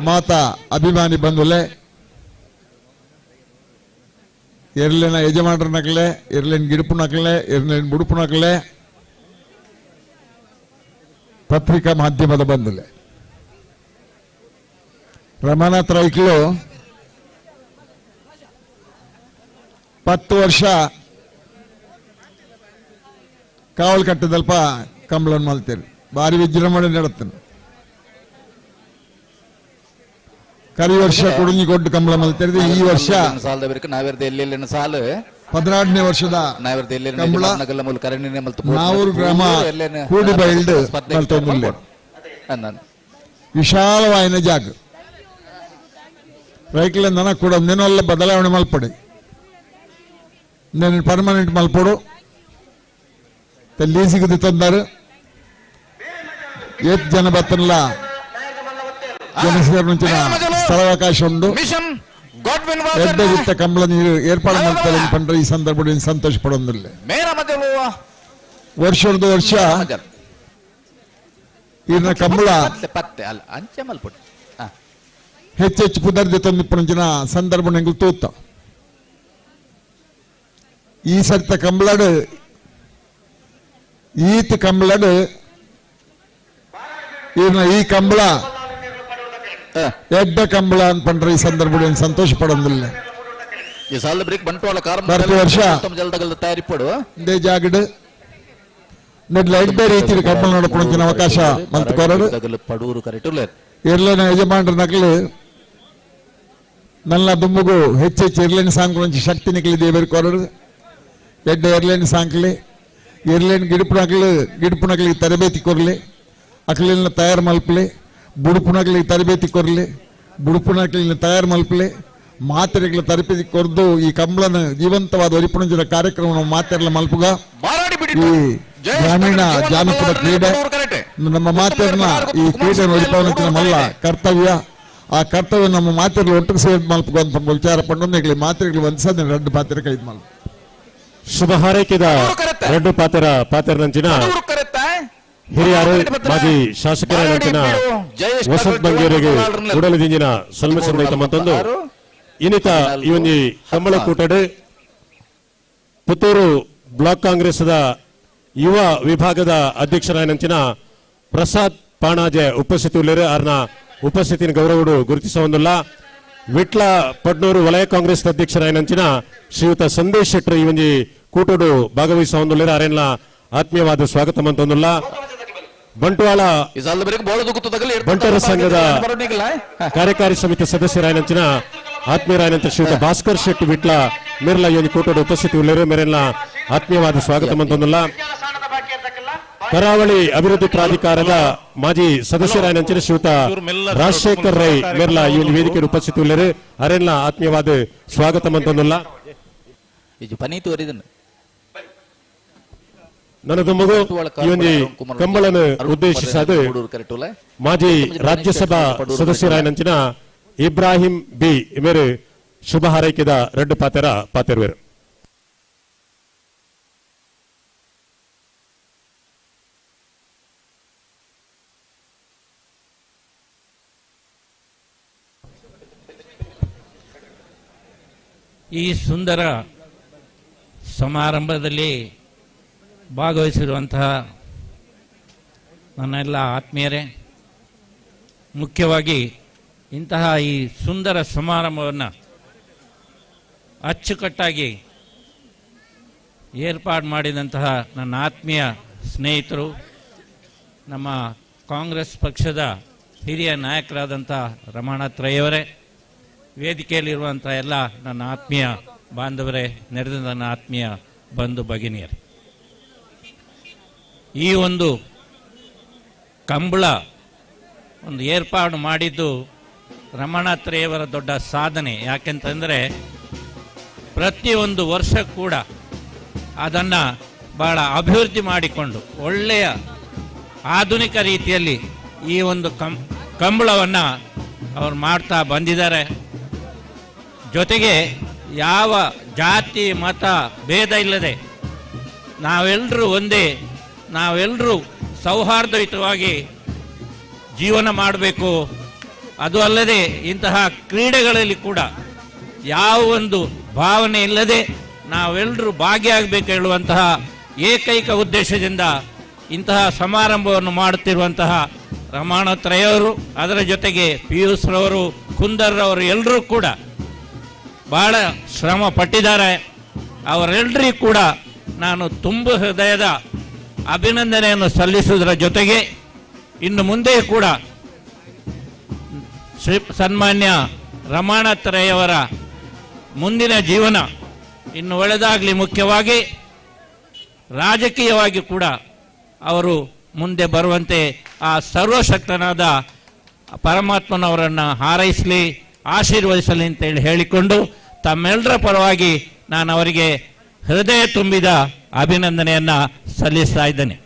ಮಾತ ಅಭಿಮಾನಿ ಬಂಧುಲೆ ಎರಲಿನ ಯಜಮಾನರ ನಕಲೆ ಎರಲಿನ ಗಿಡುಪು ನಕಲೆ ಎರಲಿನ ಬುಡುಪು ನಕಲೆ ಪತ್ರಿಕಾ ಮಾಧ್ಯಮದ ಬಂಧುಲೆ ರಮನಾಥ್ ರೈಕ್ಲು 10 ವರ್ಷ ಕಾವಲು ಕಟ್ಟದಲ್ಪ ಕಂಬಳನ್ನು ಮಲ್ತೇನೆ ಭಾರಿ ವಿಜೃಂಭಣೆ ನಡೆತಾನೆ ಕರಿ ವರ್ಷ ಕುಡುಂಜಿಕೊಟ್ಟು ಕಂಬಳ ಮಲ್ತೇನೆ ಈ ವರ್ಷ 16ನೇ ವರ್ಷದ ಕಂಬಳ ನಾವೂರು ಗ್ರಾಮ ಕೂಡಿ ಬೈಲ್ಡ್ ಮಲ್ತೊಂದುಲ್ಲೆ ವಿಶಾಲವಾಯಿನ ಜಾಗ ರೈಕ್ಲೆ ನನಗೆ ಕೂಡ ನೆನೊಲ್ಲ ಬದಲಾವಣೆ ಮಲ್ಪಡೆ నేను పర్మనెంట్ మల్పడు లీజుకి ತಂದಾರು ಏತ್ ಜನ ಬತ್ತನಲ್ಲ ಜನಸೇರ నుంచి ಸ್ಥಳಾವಕಾಶ ಉಂಡು ಎಡ್ಡ ಕಂಬಳ ನೀರು ಏರ್ಪಾಡು ಮಾಡ್ತಾರೆ ಪಂಡ್ರೆ ಈ ಸಂದರ್ಭದಲ್ಲಿ ಸಂತೋಷ ಪಡೋದಿಲ್ಲ ವರ್ಷದ ವರ್ಷ ಇನ್ನ ಕಂಬಳ ಹೆಚ್ಚೆಚ್ಚು ಪುದರ್ದೆ ತಂದಿಪ್ಪನ ಸಂದರ್ಭ ನಂಗೆ ತೂತ ಈ ಸರ್ತ ಕಂಬಳಡು ಈತ್ ಕಂಬಳಡು ಈ ಕಂಬಳ ಎಡ್ಡ ಕಂಬಳ ಅನ್ಪಂಡ್ರೆ ಈ ಸಂದರ್ಭದಲ್ಲಿ ಸಂತೋಷ ಪಡೋದಿಲ್ಲ ಪ್ರತಿ ವರ್ಷ ಇದೇ ಜಾಗಡು ಎಡ್ಡ ರೀತಿ ಕಂಬಳ ನೋಡ್ಕೊಳ್ಳೋಕೆ ಅವಕಾಶ ಮಲ್ತುಕೋರಡು ಇರ್ಲಿನ ಯಜಮಾನರ ನಕಲು ನಲ್ಲ ದುಂಬುಗು ಹೆಚ್ಚೆಚ್ಚು ಇರ್ಲಿನ ಸಾಂಗ್ ಶಕ್ತಿ ನಿಕಲಿ ದೇವರು ಕೋರಡು ಎಡ್ಡ ಎರ್ಲೇನ್ ಸಾಂಕ್ಲಿ ಎರ್ಲೇನ್ ಗಿಡುಪುನಕಲಿಗೆ ತರಬೇತಿ ಕೊರ್ಲಿ ಅಕ್ಲಿನ ತಯಾರು ಮಲ್ಪಲಿ ಬುಡುಪುನಕಲಿಗೆ ತರಬೇತಿ ಕೊರ್ಲಿ ಬುಡುಪುನಕಲಿನ ತಯಾರು ಮಲ್ಪಲಿ ಮಾತೆರೆಗಳ ತರಬೇತಿ ಕೊರ್ದು ಈ ಕಂಬಳನ ಜೀವಂತವಾದ ಒರಿಪುಣಜದ ಕಾರ್ಯಕ್ರಮ ಮಾತೆರಲ ಮಲ್ಪುಗ ಈ ಗ್ರಾಮೀಣ ಜಾನಪದ ಕ್ರೀಡೆ ನಮ್ಮ ಮಾತೆರನ್ನ ಈ ಕ್ರೀಡೆ ಒರಿಪವನ ಮಲ್ಲ ಕರ್ತವ್ಯ ಆ ಕರ್ತವ್ಯ ನಮ್ಮ ಮಾತೆರಲು ಒಟ್ಟಿಗೆ ಸೇರಿ ಮಲ್ಪುಗ ಅಂತ ವಿಚಾರ ಪಂಡು ಮಾತೆರೆಗಳು ಒಂದ್ಸದ ಎರಡು ಮಾತೆರೆ ಕೈದು ಮಲ್ಪ ಶುಭ ಹಾರೈಕೆದ ಎರಡು ಪಾತ್ರ ನಂಚಿನ ಹಿರಿಯರು ಮಾಜಿ ಶಾಸಕರ ನಂಚಿನ ವಸಂತ ಬಂಗೇರಿಗೆ ಉಡಲದಿಂಜಿನ ಸಲ್ಮಿಸಂದೈತ ಮತ್ತೊಂದು ಇನ್ನಿತ ಈ ಒಂದು ಕಂಬಳ ಕೂಟಡು ಪುತ್ತೂರು ಬ್ಲಾಕ್ ಕಾಂಗ್ರೆಸ್ ಯುವ ವಿಭಾಗದ ಅಧ್ಯಕ್ಷರಾಯ ನಂಚಿನ ಪ್ರಸಾದ್ ಪಾಣಾಜೆ ಉಪಸ್ಥಿತಿ ಉಳ್ಳರು ಅವ್ರನ್ನ ಉಪಸ್ಥಿತಿನ ಗೌರವಡು ಗುರುತಿಸುವುದಿಲ್ಲ ವಿಟ್ಲ ಪಡ್ನೂರು ವಲಯ ಕಾಂಗ್ರೆಸ್ ಅಧ್ಯಕ್ಷರಾಯ ನಂಚಿನ ಶ್ರೀಯುತ ಸಂದೇಶ್ ಶೆಟ್ಟರ್ ಈ ಒಂದು ಕೂಟೋಡು ಭಾಗವಹಿಸುವುದಿಲ್ಲ ಅರೆಲ್ಲ ಆತ್ಮೀಯವಾದ ಸ್ವಾಗತ ಮಂತೊಂದಿಲ್ಲ ಬಂಟ್ವಾಳ ಬಂಟರ ಸಂಘದ ಕಾರ್ಯಕಾರಿ ಸಮಿತಿ ಸದಸ್ಯರಾಯ ನಂಚಿನ ಆತ್ಮೀಯರಾಯ ನಂತರ ಶ್ರೀಯುತ ಭಾಸ್ಕರ್ ಶೆಟ್ಟಿ ವಿಟ್ಲ ಮೇರ್ಲ ಈ ಒಂದು ಕೂಟೋಡು ಉಪಸ್ಥಿತಿ ಉಳ್ಳರು ಮೇರೆಲ್ಲ ಆತ್ಮೀಯವಾದ ಸ್ವಾಗತ ಮಂತೊಂದಿಲ್ಲ ಕರಾವಳಿ ಅಭಿವೃದ್ಧಿ ಪ್ರಾಧಿಕಾರದ ಮಾಜಿ ಸದಸ್ಯರಾಯ ನಂಚಿನ ಶ್ರೀಯುತ ರಾಜಶೇಖರ್ ರೈ ಮೇರ್ಲ ಈ ಒಂದು ವೇದಿಕೆ ಉಪಸ್ಥಿತಿ ಉಳ್ಳರು ಅರೆಲ್ಲ ಆತ್ಮೀಯವಾದ ಸ್ವಾಗತ ಮಂತೊಂದಿಲ್ಲ ನನ್ನದು ಮಗು ಈ ಒಂದು ಕಂಬಳನ್ನು ಉದ್ದೇಶಿಸದು ಮಾಜಿ ರಾಜ್ಯಸಭಾ ಸದಸ್ಯರಾಯ ನಂಚಿನ ಇಬ್ರಾಹಿಂ ಬಿ ಮೇರೆ ಶುಭ ಹಾರೈಕೆದ ಎರಡು ಪಾತ್ರವೇರು ಈ ಸುಂದರ ಸಮಾರಂಭದಲ್ಲಿ ಭಾಗವಹಿಸಿರುವಂತಹ ನನ್ನೆಲ್ಲ ಆತ್ಮೀಯರೇ, ಮುಖ್ಯವಾಗಿ ಇಂತಹ ಈ ಸುಂದರ ಸಮಾರಂಭವನ್ನು ಅಚ್ಚುಕಟ್ಟಾಗಿ ಏರ್ಪಾಡು ಮಾಡಿದಂತಹ ನನ್ನ ಆತ್ಮೀಯ ಸ್ನೇಹಿತರು, ನಮ್ಮ ಕಾಂಗ್ರೆಸ್ ಪಕ್ಷದ ಹಿರಿಯ ನಾಯಕರಾದಂಥ ರಮಣಾತ್ರಯವರೇ, ವೇದಿಕೆಯಲ್ಲಿರುವಂಥ ಎಲ್ಲ ನನ್ನ ಆತ್ಮೀಯ ಬಾಂಧವರೇ, ನೆರೆದ ನನ್ನ ಆತ್ಮೀಯ ಬಂಧು ಭಗಿನಿಯರೇ, ಈ ಒಂದು ಕಂಬಳ ಒಂದು ಏರ್ಪಾಡು ಮಾಡಿದ್ದು ರಮಣಾತ್ರಯವರ ದೊಡ್ಡ ಸಾಧನೆ. ಯಾಕೆಂತಂದರೆ ಪ್ರತಿಯೊಂದು ವರ್ಷ ಕೂಡ ಅದನ್ನು ಬಹಳ ಅಭಿವೃದ್ಧಿ ಮಾಡಿಕೊಂಡು ಒಳ್ಳೆಯ ಆಧುನಿಕ ರೀತಿಯಲ್ಲಿ ಈ ಒಂದು ಕಂಬಳವನ್ನು ಅವರು ಮಾಡ್ತಾ ಬಂದಿದ್ದಾರೆ. ಜೊತೆಗೆ ಯಾವ ಜಾತಿ ಮತ ಭೇದ ಇಲ್ಲದೆ ನಾವೆಲ್ಲರೂ ಒಂದೇ, ನಾವೆಲ್ಲರೂ ಸೌಹಾರ್ದಯುತವಾಗಿ ಜೀವನ ಮಾಡಬೇಕು. ಅದು ಅಲ್ಲದೆ ಇಂತಹ ಕ್ರೀಡೆಗಳಲ್ಲಿ ಕೂಡ ಯಾವ ಒಂದು ಭಾವನೆ ಇಲ್ಲದೆ ನಾವೆಲ್ಲರೂ ಭಾಗಿಯಾಗಬೇಕು ಹೇಳುವಂತಹ ಏಕೈಕ ಉದ್ದೇಶದಿಂದ ಇಂತಹ ಸಮಾರಂಭವನ್ನು ಮಾಡುತ್ತಿರುವಂತಹ ರಮಣಾತ್ರಯವರು, ಅದರ ಜೊತೆಗೆ ಪಿಯೂಸ್ರವರು, ಕುಂದರ್ರವರು ಎಲ್ಲರೂ ಕೂಡ ಬಹಳ ಶ್ರಮ ಪಟ್ಟಿದ್ದಾರೆ. ಅವರೆಲ್ಲರಿಗೂ ಕೂಡ ನಾನು ತುಂಬ ಹೃದಯದ ಅಭಿನಂದನೆಯನ್ನು ಸಲ್ಲಿಸುವುದರ ಜೊತೆಗೆ ಇನ್ನು ಮುಂದೆ ಕೂಡ ಸನ್ಮಾನ್ಯ ರಮಣಾತ್ರಯವರ ಮುಂದಿನ ಜೀವನ ಇನ್ನು ಒಳ್ಳೆದಾಗಲಿ, ಮುಖ್ಯವಾಗಿ ರಾಜಕೀಯವಾಗಿ ಕೂಡ ಅವರು ಮುಂದೆ ಬರುವಂತೆ ಆ ಸರ್ವಶಕ್ತನಾದ ಪರಮಾತ್ಮನವರನ್ನು ಹಾರೈಸಲಿ, ಆಶೀರ್ವದಿಸಲಿ ಅಂತೇಳಿ ಹೇಳಿಕೊಂಡು ತಮ್ಮೆಲ್ಲರ ಪರವಾಗಿ ನಾನು ಅವರಿಗೆ ಹೃದಯ ತುಂಬಿದ ಅಭಿನಂದನೆಯನ್ನು ಸಲ್ಲಿಸ್ತಾ ಇದ್ದೇನೆ.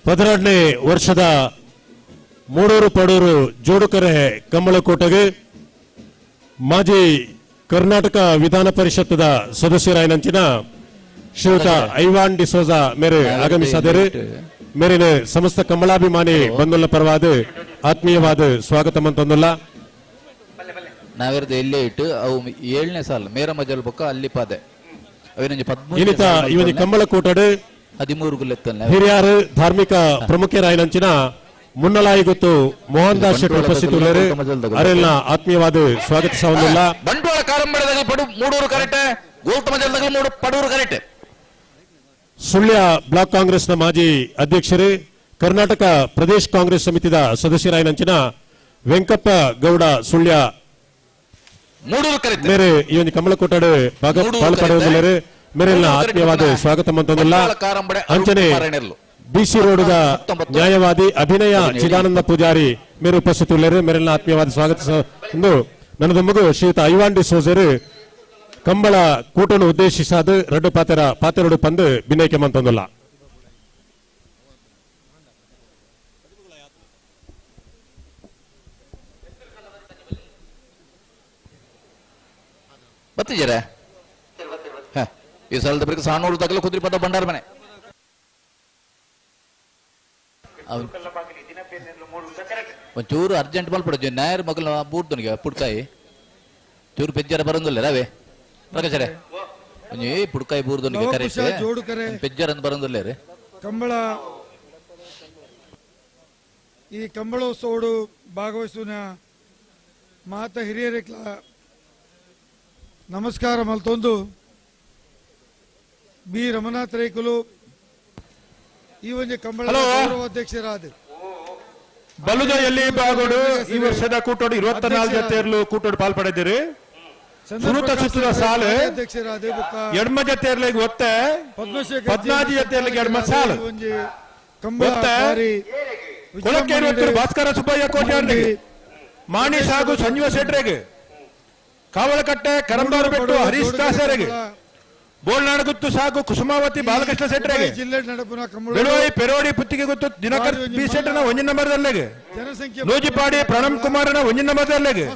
ಹದಿನೆರಡನೇ ವರ್ಷದ ಮೂಡೂರು ಪಡೂರು ಜೋಡುಕರೆ ಕಂಬಳಕೂಟಗೆ ಮಾಜಿ ಕರ್ನಾಟಕ ವಿಧಾನ ಪರಿಷತ್ತದ ಸದಸ್ಯರಾಯನಂಚಿನ ಶ್ರೀಯುತ ಐವಾನ್ ಡಿಸೋಜ ಮೇರೆ ಆಗಮಿಸಿದರು. ಮೇರಿನ ಸಮಸ್ತ ಕಂಬಳಾಭಿಮಾನಿ ಬಂದುಲ್ಲ ಪರವಾದ ಆತ್ಮೀಯವಾದ ಸ್ವಾಗತ ಮಂತೊಂದುಲ್ಲ. ನಾವಿರೋದು ಎಲ್ಲೇ ಇಟ್ಟು ಅವು 7ನೇ ಸಾಲ ಮೇರ ಮಜಲ್ ಬೊಕ್ಕ ಅಲ್ಲಿ ಪಾದೆ ಇನ್ನಿತ ಇವನಿ ಕಂಬಳಕೂಟಡು 13 ಗುಲ್ಲೆತ್ತಲ್ಲ ಹಿರಿಯರು ಧಾರ್ಮಿಕ ಪ್ರಮುಖರಾಯನಂಚಿನ ಮುನ್ನಲಾಯಿ ಗೊತ್ತು ಮೋಹನ್ ದಾಸ್ ಶೆಟ್ಟಿ ಉಪಸ್ಥಿತರು ಅವರೆಲ್ಲ ಆತ್ಮೀಯವಾದ ಸ್ವಾಗತ ಸಾವನ್ನುಲ್ಲ. ಬಂಟ್ವಾಳ ಕಾರಂಬಳದಲ್ಲಿ ಮೂಡೂರು ಕರೆಕ್ಟ್, ಗೋಲ್ತಮಜಲ್ದಾಗ ಪಡೂರು ಕರೆಕ್ಟ್. ಸುಳ್ಯ ಬ್ಲಾಕ್ ಕಾಂಗ್ರೆಸ್ನ ಮಾಜಿ ಅಧ್ಯಕ್ಷರು, ಕರ್ನಾಟಕ ಪ್ರದೇಶ ಕಾಂಗ್ರೆಸ್ ಸಮಿತಿದ ಸದಸ್ಯರಾಯನಂಚಿನ ವೆಂಕಪ್ಪ ಗೌಡ ಸುಳ್ಯ ಮೇರೆ ಈ ಒಂದು ಕಮಲಕೋಟಡು ಪಾಲ್ಪಡೆಯುವುದಿಲ್ಲರು ಮೇರೆಲ್ಲ ಆತ್ಮೀಯವಾದ ಸ್ವಾಗತ ಮಂತೊಂದಿಲ್ಲ. ಅಂಚನೆ ಬಿಸಿ ರೋಡ್ದ ನ್ಯಾಯವಾದಿ ಅಭಿನಯ ಚಿದಾನಂದ ಪೂಜಾರಿ ಮೇರೆ ಉಪಸ್ಥಿತರು ಮೇರೆಲ್ಲ ಆತ್ಮೀಯವಾದ ಸ್ವಾಗತ ನನ್ನದು ಮಗು ಶ್ರೀಯುತ ಐವಾನ್ ಡಿಸೋಜರು ಕಂಬಳ ಕೂಟನ್ನು ಉದ್ದೇಶಿಸಾದ ರಡ್ಡು ಪಾತೆರಡು ಪಂದು ಬಿನೈಕೆ ಮಂತೊಂದಿಲ್ಲ. ಬತ್ತಿದ್ದೀರ ಈ ಸಲದ ಬರೀ ಸಾನೂರು ತಗಲು ಕುದುರೆ ಪದ ಬಂಡಾರ ಮನೆ ಒಂಚೂರು ಅರ್ಜೆಂಟ್ ಮಲ್ಪಡ ನ್ಯಾಯರ ಮಗಲ ಬೂಡ್ದನಿಗೆ ಪುಡ್ಕಾಯಿ ಚೂರು ಪೆಜ್ಜರ ಬರಂದಿಲ್ಲ ರವೆ ಪ್ರಕಾಶರೇ ಒಂಜಿ ಪುಡ್ಕಾಯಿ ಬೂರ್ದನಿಗೆ ಕರೆಕ್ಟ್ ಪೆಜ್ಜರ್ ಅಂತ ಬರಂದಿಲ್ಲ ರೀ ಕಂಬಳ ಈ ಕಂಬಳೋತ್ಸವಡು ಭಾಗವಹಿಸುವ ಮಾತ ಹಿರಿಯರಿಕ್ಲ ನಮಸ್ಕಾರ ಮಲ್ತೊಂದು ಬಿ ರಮನಾಥ್ ರೈಕುಲು ಈ ಒಂದು ಕಂಬಳ ಗೌರವಾಧ್ಯಕ್ಷರಾದ ಬಲುದೆಯಲ್ಲಿ ಬಾಗೋಡು ಈ ವರ್ಷದ ಕೂಟೋಡು 24 ಜೊತೆಯರ್ಲು ಕೂಟೋಡು ಪಾಲ್ಪಡಿದ್ದೀರಿ. ಸುರುತ ಸುತ್ತದ ಸಾಲು ಎಡ್ಮ ಜೊತೆಯರ್ಲಿಗೆ ಒತ್ತೆ 14 ಜೊತೆಯರ್ಲಿಗೆ ಎಡ್ಮ ಸಾಲು ಕೊಳಕ್ಕೆ ಭಾಸ್ಕರ ಸುಬ್ಬಯ್ಯ ಕೋಟ್ಯಾರ್ನಿಗೆ ಮಾಣಿ ಸಾಗು ಸಂಜೀವ ಶೆಟ್ರಿಗೆ ಕಾವಲಕಟ್ಟೆ ಕರಂಬಾರು ಬೆಟ್ಟು ಹರೀಶ್ ದಾಸರಿಗೆ ಬೋಲ್ನಾಡು ಗುತ್ತು ಸಾಕು ಕುಸುಮಾವತಿ ಬಾಲಕೃಷ್ಣ ಶೆಟ್ರಿಗೆ ಬೆಳುವೈ ಪೆರೋಡಿ ಪುತ್ತಿಗೆ ಗುತ್ತು ದಿನಕರ್ ಬಿ ಶೆಟ್ಟನ 1 ನಂಬರ್ದಲ್ಲಿಗೆ ಲೋಜಿಪಾಡಿ ಪ್ರಣಮ್ ಕುಮಾರನ 1 ನಂಬರ್ದಲ್ಲಿಗೆ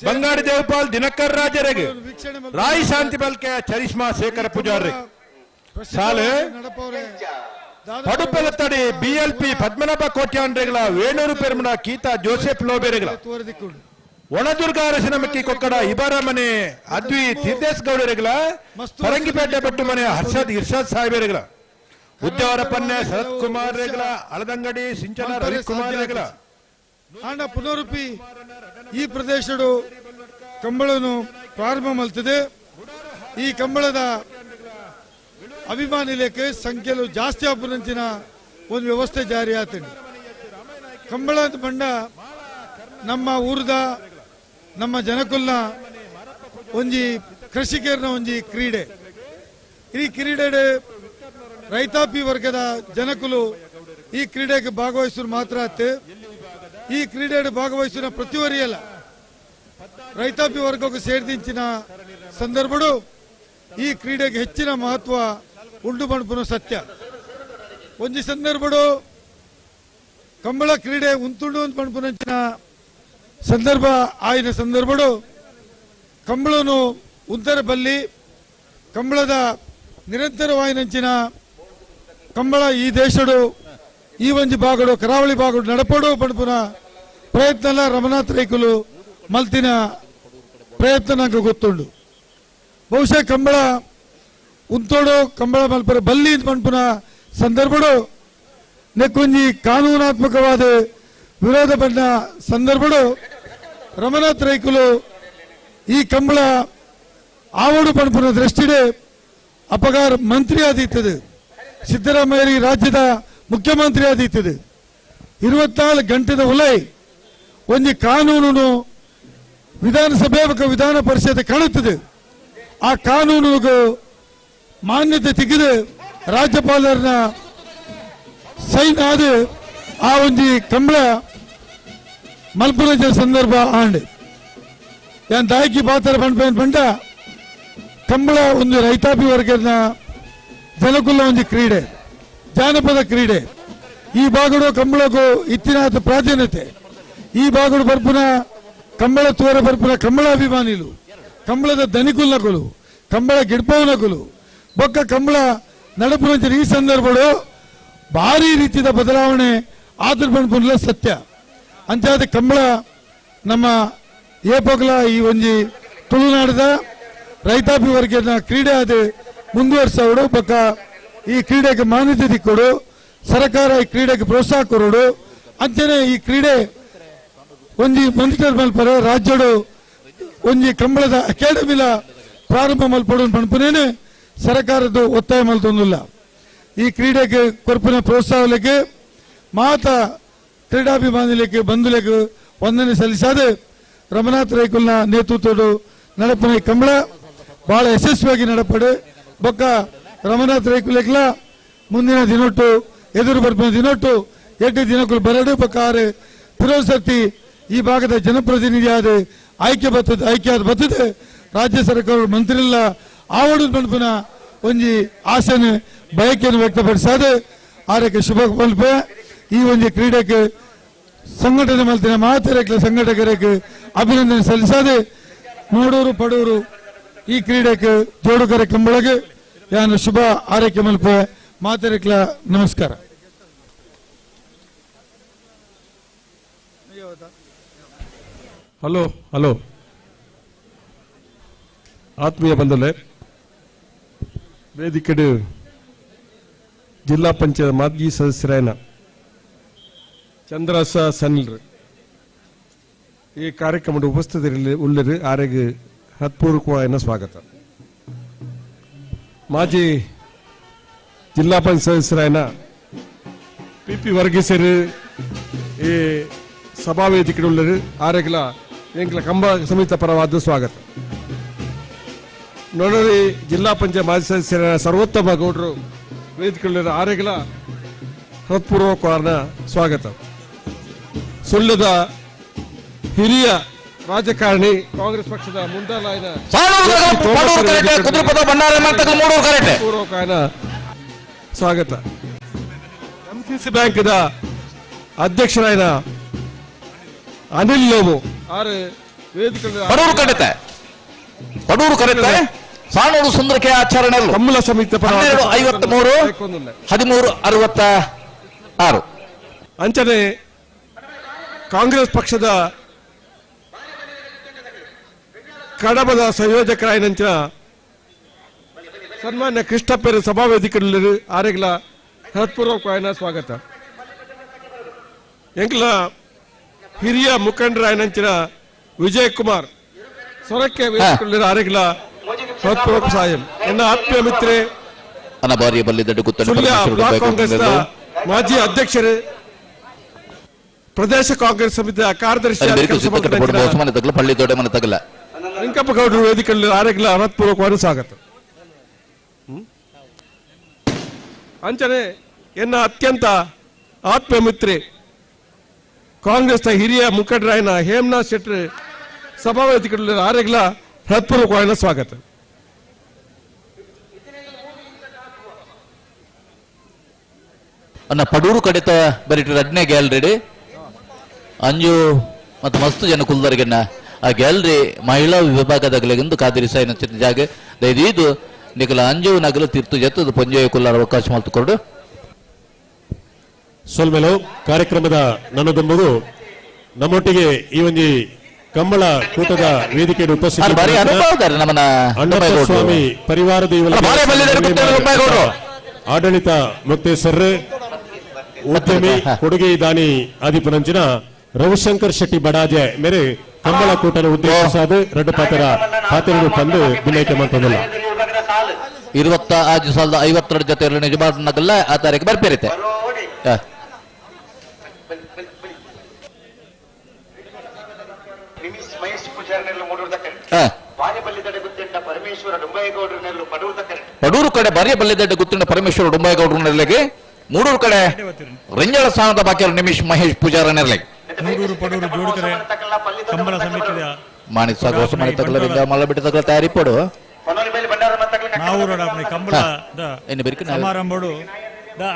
ಬಂಗಾಡಿ ದೇವಪಾಲ್ ದಿನಕರ್ ರಾಜರಿಗೆ ರಾಯ್ ಶಾಂತಿ ಬಲ್ಕೆ ಚರಿಷ್ಮಾ ಶೇಖರ ಪೂಜಾರಿ ಸಾಲು ಪಡುಪೆಲತ್ತಡಿ BLP ಪದ್ಮನಾಭ ಕೋಟ್ಯಾನ್ರೆಗಳ ವೇಣೂರು ಪೆರ್ಮನ ಗೀತಾ ಜೋಸೆಫ್ ಲೋಬೇರೆಗಳ ಒಣದುರ್ಗ ಅರಸಿನ ಮೆಕ್ಕಿ ಕೊಕ್ಕಡ ಇಬರ ಮನೆ ಅದ್ವಿ ತೀರ್ಥೇಶ್ ಗೌಡರಿಗಳ ಪರಂಗಿಪೇಟೆ ಬೆಟ್ಟು ಮನೆ ಹರ್ಷದ್ ಇರ್ಷಾದ್ ಸಾಹೇಬರಿಗಳ ಉದ್ಯಾವರ ಪನ್ನೆ ಶರತ್ ಕುಮಾರ್ ರೇಗಲ ಅಳದಂಗಡಿ ಸಿಂಚನ ರವಿಕುಮಾರ್ ರೇಗಲ ಆಂಡ ಪುನರುಪಿ ಈ ಪ್ರದೇಶಡು ಕಂಬಳನು ಪ್ರಾರಂಭ ಮಲ್ತದೆ. ಈ ಕಂಬಳದ ಅಭಿಮಾನಿಲಕ್ಕೆ ಸಂಖ್ಯೆಲು ಜಾಸ್ತಿ ಆಪುನಂಚಿನ ಒಂದು ವ್ಯವಸ್ಥೆ ಜಾರಿ ಆತಂಡಿ. ಕಂಬಳದ ಬಂಡ ನಮ್ಮ ಊರದ ನಮ್ಮ ಜನಕುಲ್ನ ಒಂಜಿ ಕೃಷಿಕರ್ನ ಒಂಜಿ ಕ್ರೀಡೆ. ಈ ಕ್ರೀಡೆ ರೈತಾಪಿ ವರ್ಗದ ಜನಕುಲು ಈ ಕ್ರೀಡೆಗೆ ಭಾಗವಹಿಸಲು ಮಾತ್ರ ಆತು. ಈ ಕ್ರೀಡೆ ಭಾಗವಹಿಸಿನ ಪ್ರತಿವರಿಯಲ್ಲ ರೈತಾಪಿ ವರ್ಗಕ್ಕೆ ಸೇರಿದಿಂಚಿನ ಸಂದರ್ಭಡು ಈ ಕ್ರೀಡೆಗೆ ಹೆಚ್ಚಿನ ಮಹತ್ವ ಉಂಟು ಮಣ್ಪುನ ಸತ್ಯ. ಒಂಜಿ ಸಂದರ್ಭಡು ಕಂಬಳ ಕ್ರೀಡೆ ಉಂತುಂಡು ಅಂತ ಮಣ್ಪುನಂಚಿನ ಸಂದರ್ಭ ಆಯ್ನ ಸಂದರ್ಭಡು ಕಂಬಳನು ಉಂತರ ಬಲ್ಲಿ ಕಂಬಳದ ನಿರಂತರವಾಯಿನಂಚಿನ ಕಂಬಳ ಈ ದೇಶಡು ಈ ಒಂಜಿ ಭಾಗಡು ಕರಾವಳಿ ಭಾಗಡು ನಡಪಡು ಪಣಪುನ ಪ್ರಯತ್ನ ರಮನಾಥ್ ರೈಕುಲು ಮಲ್ತಿನ ಪ್ರಯತ್ನ ನಂಗೆ ಗೊತ್ತುಂಡು. ಬಹುಶಃ ಕಂಬಳ ಉಂತೋಡು ಕಂಬಳ ಮಲ್ಪರ ಬಲ್ಲಿ ಪಣಪುನ ಸಂದರ್ಭಡು ನೆಕ್ಕೊಂಜಿ ಕಾನೂನಾತ್ಮಕವಾದ ವಿರೋಧ ಬಂದ ಸಂದರ್ಭಡು ರಮನಾಥ್ ರೈಕುಲು ಈ ಕಂಬಳ ಆವಡು ಪಣಪುನ ದೃಷ್ಟಿಡೆ ಅಪಗಾರ ಮಂತ್ರಿ ಆದೀತದೆ. ಸಿದ್ದರಾಮಯ್ಯ ರಾಜ್ಯದ ಮುಖ್ಯಮಂತ್ರಿ ಆದೀತದೆ. 24 ಗಂಟೆದ ಉಲೈ ಒಂಜಿ ಕಾನೂನು ವಿಧಾನಸಭೆ ವಿಧಾನ ಪರಿಷತ್ ಕಾಣುತ್ತದೆ. ಆ ಕಾನೂನಿಗೂ ಮಾನ್ಯತೆ ತೆಗೆದು ರಾಜ್ಯಪಾಲರನ್ನ ಸೈನ್ ಆದ ಆ ಒಂಜಿ ಕಂಬಳ ಮಲ್ಪುನ ಸಂದರ್ಭ ಆಂಡ್ ಯಾನ್ ದಾಯಕಿ ಬಾತರ ಬಂಡ ಕಂಬಳ ಒಂದು ರೈತಾಪಿ ವರ್ಗದ ಜನಕುಲ್ಲ ಒಂಜಿ ಕ್ರೀಡೆ, ಜಾನಪದ ಕ್ರೀಡೆ. ಈ ಭಾಗಡು ಕಂಬಳಗೂ ಇತ್ತಿನ ಪ್ರಾಧಾನ್ಯತೆ. ಈ ಭಾಗಡು ಬರ್ಪುನ ಕಂಬಳ ತೋರ ಬರ್ಪುನ ಕಂಬಳ ಅಭಿಮಾನಿಲು, ಕಂಬಳದ ದನಿಕುಲ್ನಕುಲು, ಕಂಬಳ ಗಿಡ್ಪವನಕುಲು ಬೊಕ್ಕ ಕಂಬಳ ನಡಪುನ ಈ ಸಂದರ್ಭಡು ಭಾರಿ ರೀತಿಯ ಬದಲಾವಣೆ ಆದ್ರ ಬಂದ್ಪುನಲ ಸತ್ಯ. ಅಂಚಾದ ಕಂಬಳ ನಮ್ಮ ಏಪೋಗಲ ಈ ಒಂಜಿ ತುಳುನಾಡದ ರೈತಾಪಿ ವರ್ಗದ ಕ್ರೀಡೆ ಅದು ಮುಂದುವರಿಸೋಡು ಬೊಕ್ಕ ಈ ಕ್ರೀಡೆಗೆ ಮಾನ್ಯತೆ ದಿಕ್ಕೊಡು, ಸರ್ಕಾರ ಈ ಕ್ರೀಡೆಗೆ ಪ್ರೋತ್ಸಾಹ ಕೊರೋಡು. ಅಂಚನೆ ಈ ಕ್ರೀಡೆ ಒಂಜಿ ಮಾನಿಟರ್ ಮಲ್ಪರೆ ರಾಜ್ಯಡು ಒಂಜಿ ಕಂಬಳದ ಅಕಾಡೆಮಿಲ ಪ್ರಾರಂಭ ಮಲ್ಪಡು ಪಣಪುನೇನೆ ಸರ್ಕಾರದ ಒತ್ತಾಯ ಮಲ್ತೊಂದಿಲ್ಲ. ಈ ಕ್ರೀಡೆಗೆ ಕೊರ್ಪಿನ ಪ್ರೋತ್ಸಾಹಕ್ಕೆ ಮಾತ ಕ್ರೀಡಾಭಿಮಾನಿಗಳಿಗೆ ಬಂಧುಗಳಿಗೆ ವಂದನೆ ಸಲ್ಲಿಸಾದ ರಮನಾಥ್ ರೈಕುಲ್ನ ನೇತೃತ್ವದ ನಡಪನ ಕಂಬಳ ಬಹಳ ಯಶಸ್ವಿಯಾಗಿ ನಡಪಡೆ ಬೊಕ್ಕ ರಮನಾಥ್ ರೈಕುಲೆಗ್ಲ ಮುಂದಿನ ದಿನೊಟ್ಟು ಎದುರು ಬರ್ಪಿನ ದಿನೊಟ್ಟು 8 ದಿನಕ್ಕೂ ಬರಡು ಬೊಕ್ಕ ಆರು ಫಿರೋಜ್ ಸರ್ತಿ ಈ ಭಾಗದ ಜನಪ್ರತಿನಿಧಿಯಾದ ಆಯ್ಕೆ ಆದ ಬರ್ತದೆ. ರಾಜ್ಯ ಸರ್ಕಾರ ಮಂತ್ರಿಲ್ಲ ಆವಡು ಪಣಪುನ ಒಂಜಿ ಆಸೆನ ಬಯಕೆಯನ್ನು ವ್ಯಕ್ತಪಡಿಸಾದ ಆರಕ್ಕೆ ಶುಭ ಮಲ್ಪೆ. ಈ ಒಂಜಿ ಕ್ರೀಡೆಗೆ ಸಂಘಟನೆ ಮಲ್ತಿನ ಮಾತೆರೆಕ್ಲ ಸಂಘಟಕರಿಗೆ ಅಭಿನಂದನೆ ಸಲ್ಲಿಸಾದೆ. ನೋಡೂರು ಪಡೂರು ಈ ಕ್ರೀಡೆಗೆ ಜೋಡುಕರ ಕಂಬಳಗೆ ಯಾನು ಶುಭ ಆರೈಕೆ ಮಲ್ಪೆ ಮಾತೆರೆಕ್ಲ ನಮಸ್ಕಾರ. ಹಲೋ ಹಲೋ ಆತ್ಮೀಯ ಬಂಧುಗಳೇ, ವೇದಿಕೆಡು ಜಿಲ್ಲಾ ಪಂಚಾಯತ್ ಮಾಜಿ ಸದಸ್ಯರಾಯನ ಚಂದ್ರಸ ಸನ್ಲ್ರು ಈ ಕಾರ್ಯಕ್ರಮದ ಉಪಸ್ಥಿತಿಯಲ್ಲಿ ಉಳ್ಳರು ಆರೆಗೆ ಹತ್ಪೂರ್ವಕವಾದ ಸ್ವಾಗತ. ಮಾಜಿ ಜಿಲ್ಲಾ ಪಂಚಾಯತ್ ಸದಸ್ಯರಾಯನ ಪಿ ವರ್ಗೀಸರು ಈ ಸಭಾ ವೇದಿಕೆ ಉಳ್ಳರು ಆರೆಗಲ ಎಂಕ್ಲ ಕಂಬ ಸಮಿತ ಪರವಾದ ಸ್ವಾಗತ. ನೋಡರಿ ಜಿಲ್ಲಾ ಪಂಚಾಯತ್ ಮಾಜಿ ಸದಸ್ಯರ ಸರ್ವೋತ್ತಮ ಗೌಡರು ವೇದಿಕೆ ಉಳ್ಳರು ಆರೆಗಲ ಹೃತ್ಪೂರ್ವಕವಾದ ಸ್ವಾಗತ. ಸುಳ್ಯದ ಹಿರಿಯ ರಾಜಕಾರಣಿ ಕಾಂಗ್ರೆಸ್ ಪಕ್ಷದ ಮುಂದಾಲಯದ ಪೂರ್ವಕವಾದ ಸ್ವಾಗತ. ಎಂಸಿಸಿ ಬ್ಯಾಂಕ್ದ ಅಧ್ಯಕ್ಷರಾದ ಅನಿಲ್ ಲೋಬು ಆರು ವೇದಿಕೆ ಪಡೂರು ಕರೆತೆ ಸಾಣೂರು ಸುಂದರಕೆ ಆಚರಣೆ ಕಮಲ ಸಮಿತಿ 1253 1366 ಅಂಚನೆ ಕಾಂಗ್ರೆಸ್ ಪಕ್ಷದ ಕಡಬದ ಸಂಯೋಜಕರಾಯನಂಚಿನ ಸನ್ಮಾನ್ಯ ಕೃಷ್ಣಪ್ಪರು ಸಭಾವೇದಿಕೆಯಲ್ಲಿ ಆರೆಗ್ಲ ಹೃತ್ಪೂರ್ವಕವಾದ ಸ್ವಾಗತ. ಎಂಕ್ಲ ಹಿರಿಯ ಮುಖಂಡರಾಯನಂಚಿನ ವಿಜಯ್ ಕುಮಾರ್ ಸೊರಕ್ಕೆ ವೇದಿಕೆಯಲ್ಲಿ ಆರೆಗ್ಲ ಹೃತ್ಪೂರ್ವಕ ಸಾಯಂ. ಎನ್ನ ಆತ್ಮೀಯ ಮಿತ್ರೆ ಸುಳ್ಯ ಬ್ಲಾಕ್ ಕಾಂಗ್ರೆಸ್ನ ಮಾಜಿ ಅಧ್ಯಕ್ಷರು, ಪ್ರದೇಶ ಕಾಂಗ್ರೆಸ್ ಸಮಿತಿಯ ಕಾರ್ಯದರ್ಶಿ ವೆಂಕಪ್ಪಗೌಡರು ವೇದಿಕೆಯಲ್ಲಿ ಆರೆಗ್ಲ ಹೃತ್ಪೂರ್ವಕವಾದ ಸ್ವಾಗತ. ಅಂಚನೆ ಎನ್ನ ಅತ್ಯಂತ ಆತ್ಮೀಯ ಮಿತ್ರೆ ಕಾಂಗ್ರೆಸ್ನ ಹಿರಿಯ ಮುಖಂಡರಾಯನ ಹೇಮನಾಥ್ ಶೆಟ್ಟಿ ಸಭಾವೇದಿಕೆಯಲ್ಲಿ ಆರೆಗ್ಲ ಹೃತ್ಪೂರ್ವಕವಾದ ಸ್ವಾಗತ. ಅನ್ನ ಪಡೂರು ಕಡಿತ ಬರೀಟ್ ರಡ್ನೆ ಗ್ಯಾಲರಿ ಅಂಜು ಮತ್ತು ಮಸ್ತು ಜನ ಕುಲ್ದರ್ಗೆನ್ನ ಆ ಗ್ಯಾಲರಿ ಮಹಿಳಾ ವಿಭಾಗದಾಗಲಿಂದು ಕಾದಿರಿಸಾಯಿನ ಜಾಗ ದಯದು ನಿಕಲ ಅಂಜು ನಗಲು ತೀರ್ತು ಜತ್ತದ ಪಂಜಯ ಕುಲ್ಲಾರ ಅವಕಾಶ ಮಾಡಿಕೊಂಡು ಸೊಲ್ಮೆಲು ಕಾರ್ಯಕ್ರಮದ ನನ್ನದೊಂಬುದು ನಮ್ಮೊಟ್ಟಿಗೆ ಈ ಒಂದು ಕಂಬಳ ಕೂಟದ ವೇದಿಕೆಯಲ್ಲಿ ಉಪಸ್ಥಿತ ಸ್ವಾಮಿ ಪರಿವಾರದ ಆಡಳಿತ ಮುಕ್ತೇಶ್ವರ ಉದ್ಯಮಿ ಕೊಡುಗೆ ದಾನಿ ಆದಿಪನಂಚಿನ ರವಿಶಂಕರ್ ಶೆಟ್ಟಿ ಬಡಾಜೆ ಮೇರೆ ಕಂಬಳ ಕೂಟನ ಉದ್ದೇಶಿಸಾದ ಎರಡು ಪಾತ್ರ ತಂದು ಭಿನ್ನೈಕೆ ಮಾಡ್ತದಲ್ಲ 52 ಜೊತೆ ನಿಜವಾದ ಆ ತಾರೀಕು ಬರ್ಪೇರಿತೆ. ಪಡೂರು ಕಡೆ ಬಾರಿಯ ಬಲ್ಲಿದಡ್ಡ ಗುತ್ತಿನ ಪರಮೇಶ್ವರ ಡುಂಬಾಯಿಗೌಡರು ನೆರಳಿಗೆ, ಮೂಡೂರು ಕಡೆ ರಂಜಾಳ ಸ್ಥಾನದ ಬಾಕಿಯವರು ನಿಮಿಷ್ ಮಹೇಶ್ ಪೂಜಾರ ನೆರಳಿಗೆ, ಮಾಣಿಕ್ ಸಾಗೋಸ ಮನೆ ತಗಲ ರಿಂಗ ಮಲ್ಲ ಬಿಟ್ಟು ತಗಲ ತಯಾರಿ ಪಡು ಸಮಾರಂಭಡು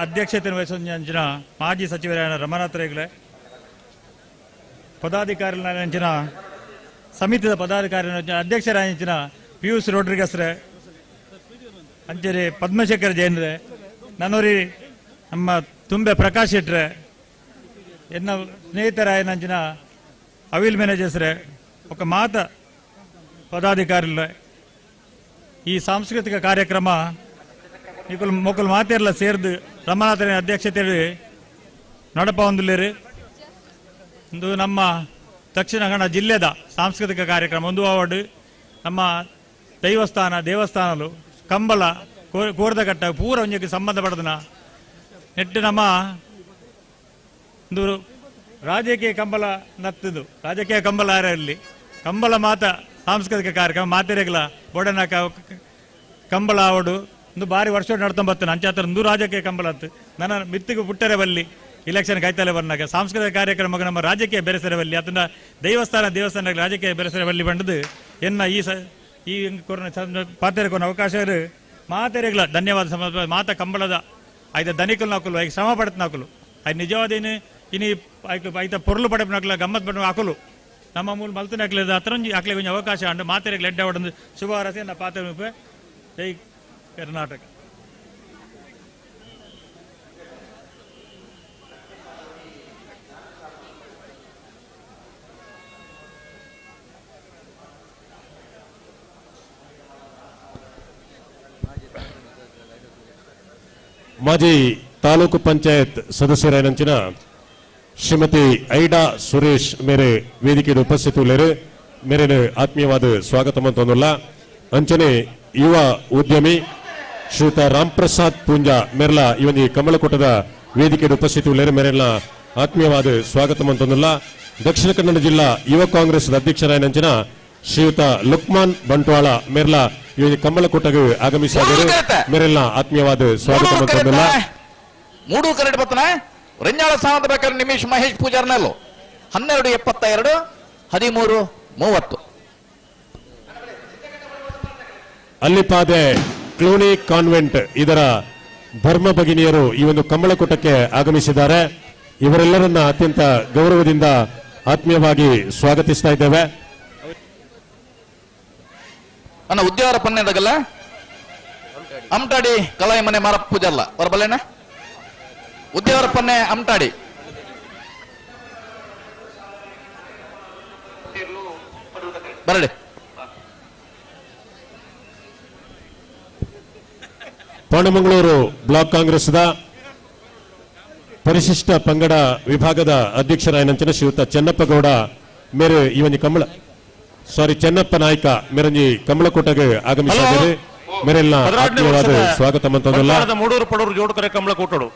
ಅಧ್ಯಕ್ಷತೆ ವಹಿಸಿನ ಮಾಜಿ ಸಚಿವರಾದ ರಮನಾಥ್ ರೇಗ್ಲೆ, ಪದಾಧಿಕಾರಿಗಳ ಸಮಿತಿಯ ಪದಾಧಿಕಾರಿ ಅಧ್ಯಕ್ಷರಾಗಿನ ಪಿಯೂಸ್ ರೋಡ್ರಿಗಸ್ ರೇ, ಅಂಚರಿ ಪದ್ಮಶೇಖರ್ ಜೈನ್ರೆ, ನನ್ನೂರಿ ನಮ್ಮ ತುಂಬೆ ಪ್ರಕಾಶ್ ಶೆಟ್ರೆ, ಎನ್ನ ಸ್ನೇಹಿತರಾಯನಂಚಿನ ಅವಿಲ್ ಮ್ಯಾನೇಜರ್ಸ್ ರೇ, ఒక ಮಾತ ಪದಾಧಿಕಾರಿಗಳೇ, ಈ ಸಾಂಸ್ಕೃತಿಕ ಕಾರ್ಯಕ್ರಮ ಮೊಕ್ಕಲು ಮಾತೆಲ್ಲ ಸೇರಿದು ರಮನಾಥನ ಅಧ್ಯಕ್ಷತೆಯಲ್ಲಿ ನಡಪ ಹೊಂದಲಿರಿ. ಒಂದು ನಮ್ಮ ದಕ್ಷಿಣ ಕನ್ನಡ ಜಿಲ್ಲೆದ ಸಾಂಸ್ಕೃತಿಕ ಕಾರ್ಯಕ್ರಮ ಒಂದು ಅವಾರ್ಡ್ ನಮ್ಮ ದೇವಸ್ಥಾನಲು ಕಂಬಳ ಕೋರ್ದಕಟ್ಟ ಪೂರ ಒಂಜಕ್ಕೆ ಸಂಬಂಧಪಡದನ ನೆಟ್ಟು ನಮ್ಮ ಒಂದು ರಾಜಕೀಯ ಕಂಬಳ ನತ್ತದು ರಾಜಕೀಯ ಕಂಬಳ ಆರಲ್ಲಿ ಕಂಬಳ ಮಾತ ಸಾಂಸ್ಕೃತಿಕ ಕಾರ್ಯಕ್ರಮ ಮಾತೆರೆಗಳ ಬೋಡನ ಕಂಬಳ ಆವಡು ಒಂದು ಬಾರಿ ವರ್ಷ ನಡ್ತೊಂಬತ್ತು ಅಂಚಾತರ ಒಂದು ರಾಜಕೀಯ ಕಂಬಳ ಹತ್ತು ನನ್ನ ಮಿತ್ತಿಗೆ ಪುಟ್ಟರೆ ಬಲ್ಲಿ ಇಲೆಕ್ಷನ್ ಕೈತಲೆ ಬಂದಾಗ ಸಾಂಸ್ಕೃತಿಕ ಕಾರ್ಯಕ್ರಮ ನಮ್ಮ ರಾಜಕೀಯ ಬೆರೆಸರವಲ್ಲಿ ಅದನ್ನ ದೇವಸ್ಥಾನ ರಾಜಕೀಯ ಬೆರೆಸರವಲ್ಲಿ ಬಂಡದು ಎನ್ನ ಈ ಪಾತೆರೆ ಕೊನ ಅವಕಾಶ ಮಾತೆರೆಗಳ ಧನ್ಯವಾದ ಸಮರ್ಪ ಮಾತ ಕಂಬಳದ ಐದ ಧನಿಕಲ್ ನಾಕಲು ಐದು ಶ್ರಮ ಪಡತ್ ನಾಕಲು ಐದು ನಿಜವಾದೇನು ಇನಿ ಐತ ಪೊರ್ಲು ಪಡೆಪ ನಾಕಲ ಗಮ್ಮತ್ ಪಡ ಹಾಕಲು ನಮ್ಮ ಮೂಲ ಮಲ್ತು ನಾಕಲಿದ ಅತರಂಜಿ ಹಾಕ್ಲೆ ಕೊಂಚ ಅವಕಾಶ ಅಂಡು ಮಾತೆರೆಗಳ ಎಡ್ಡ ಹೊಡೆದು ಶುಭಾರಸೆ ನನ್ನ ಪಾತೆರೆ ಜೈ ಕರ್ನಾಟಕ. ಮಾಜಿ ತಾಲೂಕು ಪಂಚಾಯತ್ ಸದಸ್ಯರಾಯನಂಚಿನ ಶ್ರೀಮತಿ ಐಡಾ ಸುರೇಶ್ ಮೇರೆ ವೇದಿಕೆಯಲ್ಲಿ ಉಪಸ್ಥಿತರು ಮೇರೆ ಆತ್ಮೀಯವಾದ ಸ್ವಾಗತ ಮಂತೊಂದುಲ್ಲ. ಅಂಚನೆ ಯುವ ಉದ್ಯಮಿ ಶ್ರೀಯುತ ರಾಮ್ ಪ್ರಸಾದ್ ಪೂಂಜಾ ಮೇರ್ಲ ಈ ಒಂದು ಕಮಲಕೂಟದ ವೇದಿಕೆಯಲ್ಲಿ ಉಪಸ್ಥಿತರು ಮೇರೆಲ್ಲ ಆತ್ಮೀಯವಾದ ಸ್ವಾಗತ ಮಂತೊಂದುಲ್ಲ. ದಕ್ಷಿಣ ಕನ್ನಡ ಜಿಲ್ಲಾ ಯುವ ಕಾಂಗ್ರೆಸ್ ಅಧ್ಯಕ್ಷರಾಯನಂಚಿನ ಶ್ರೀಯುತ ಲುಕ್ಮಾನ್ ಬಂಟ್ವಾಳ ಮೇರ್ಲ ಈ ಒಂದು ಕಮಲಕೂಟಗೆ ಆಗಮಿಸಿದರು ಮೇರೆಲ್ಲ ಆತ್ಮೀಯವಾದ ಸ್ವಾಗತ ಮಂತೊಂದುಲ್ಲ. ಮೂಡು ಕರೆಕ್ಟ್ ಬರ್ತನ ರಂಜಾಳ ಸ್ಥಾನದ ಬೇಕಾದ್ರೆ ನಿಮಿಷ್ ಮಹೇಶ್ ಪೂಜಾರ್ನಲ್ಲೂ 12:72 13:30 ಅಲ್ಲಿಪಾದೆ ಕ್ಲೂನಿ ಕಾನ್ವೆಂಟ್ ಇದರ ಧರ್ಮ ಭಗಿನಿಯರು ಈ ಒಂದು ಕಮಲಕೂಟಕ್ಕೆ ಆಗಮಿಸಿದ್ದಾರೆ. ಇವರೆಲ್ಲರನ್ನ ಅತ್ಯಂತ ಗೌರವದಿಂದ ಆತ್ಮೀಯವಾಗಿ ಸ್ವಾಗತಿಸ್ತಾ ಇದ್ದೇವೆ. ಅನ್ನ ಉದ್ಯಾವರ ಪನ್ನೆದಗಲ್ಲ ಅಮ್ಟಾಡಿ ಕಲಾಯಿ ಮನೆ ಮಾರ ಪೂಜಲ್ಲ ಬರಬಲ್ಲೇನ ಉದ್ಯಾವರ ಪನ್ನೆ ಅಮ್ಟಾಡಿ ಬರಡಿ ಪಾಂಡಮಂಗಳೂರು ಬ್ಲಾಕ್ ಕಾಂಗ್ರೆಸ್ದ ಪರಿಶಿಷ್ಟ ಪಂಗಡ ವಿಭಾಗದ ಅಧ್ಯಕ್ಷರಾಯನಂಚಿನ ಶ್ರೀಯುತ ಚೆನ್ನಪ್ಪಗೌಡ ಮೇರೆ ಇವನಿ ಕಮಲ ಚೆನ್ನಪ್ಪ ನಾಯ್ಕ ಮೇರಂಜಿ ಕಮಲಕೋಟಗೆ ಆಗಮಿಸಿದ್ದಾರೆ ಮೇರೆಲ್ಲ ಆತ್ಮೀಯವಾದ ಸ್ವಾಗತ ಮಂತಂದಲ್ಲ ಮೂಡೂರು ಪಡೂರು ಜೋಡುಕರೆ ಕಮಲಕೋಟಡು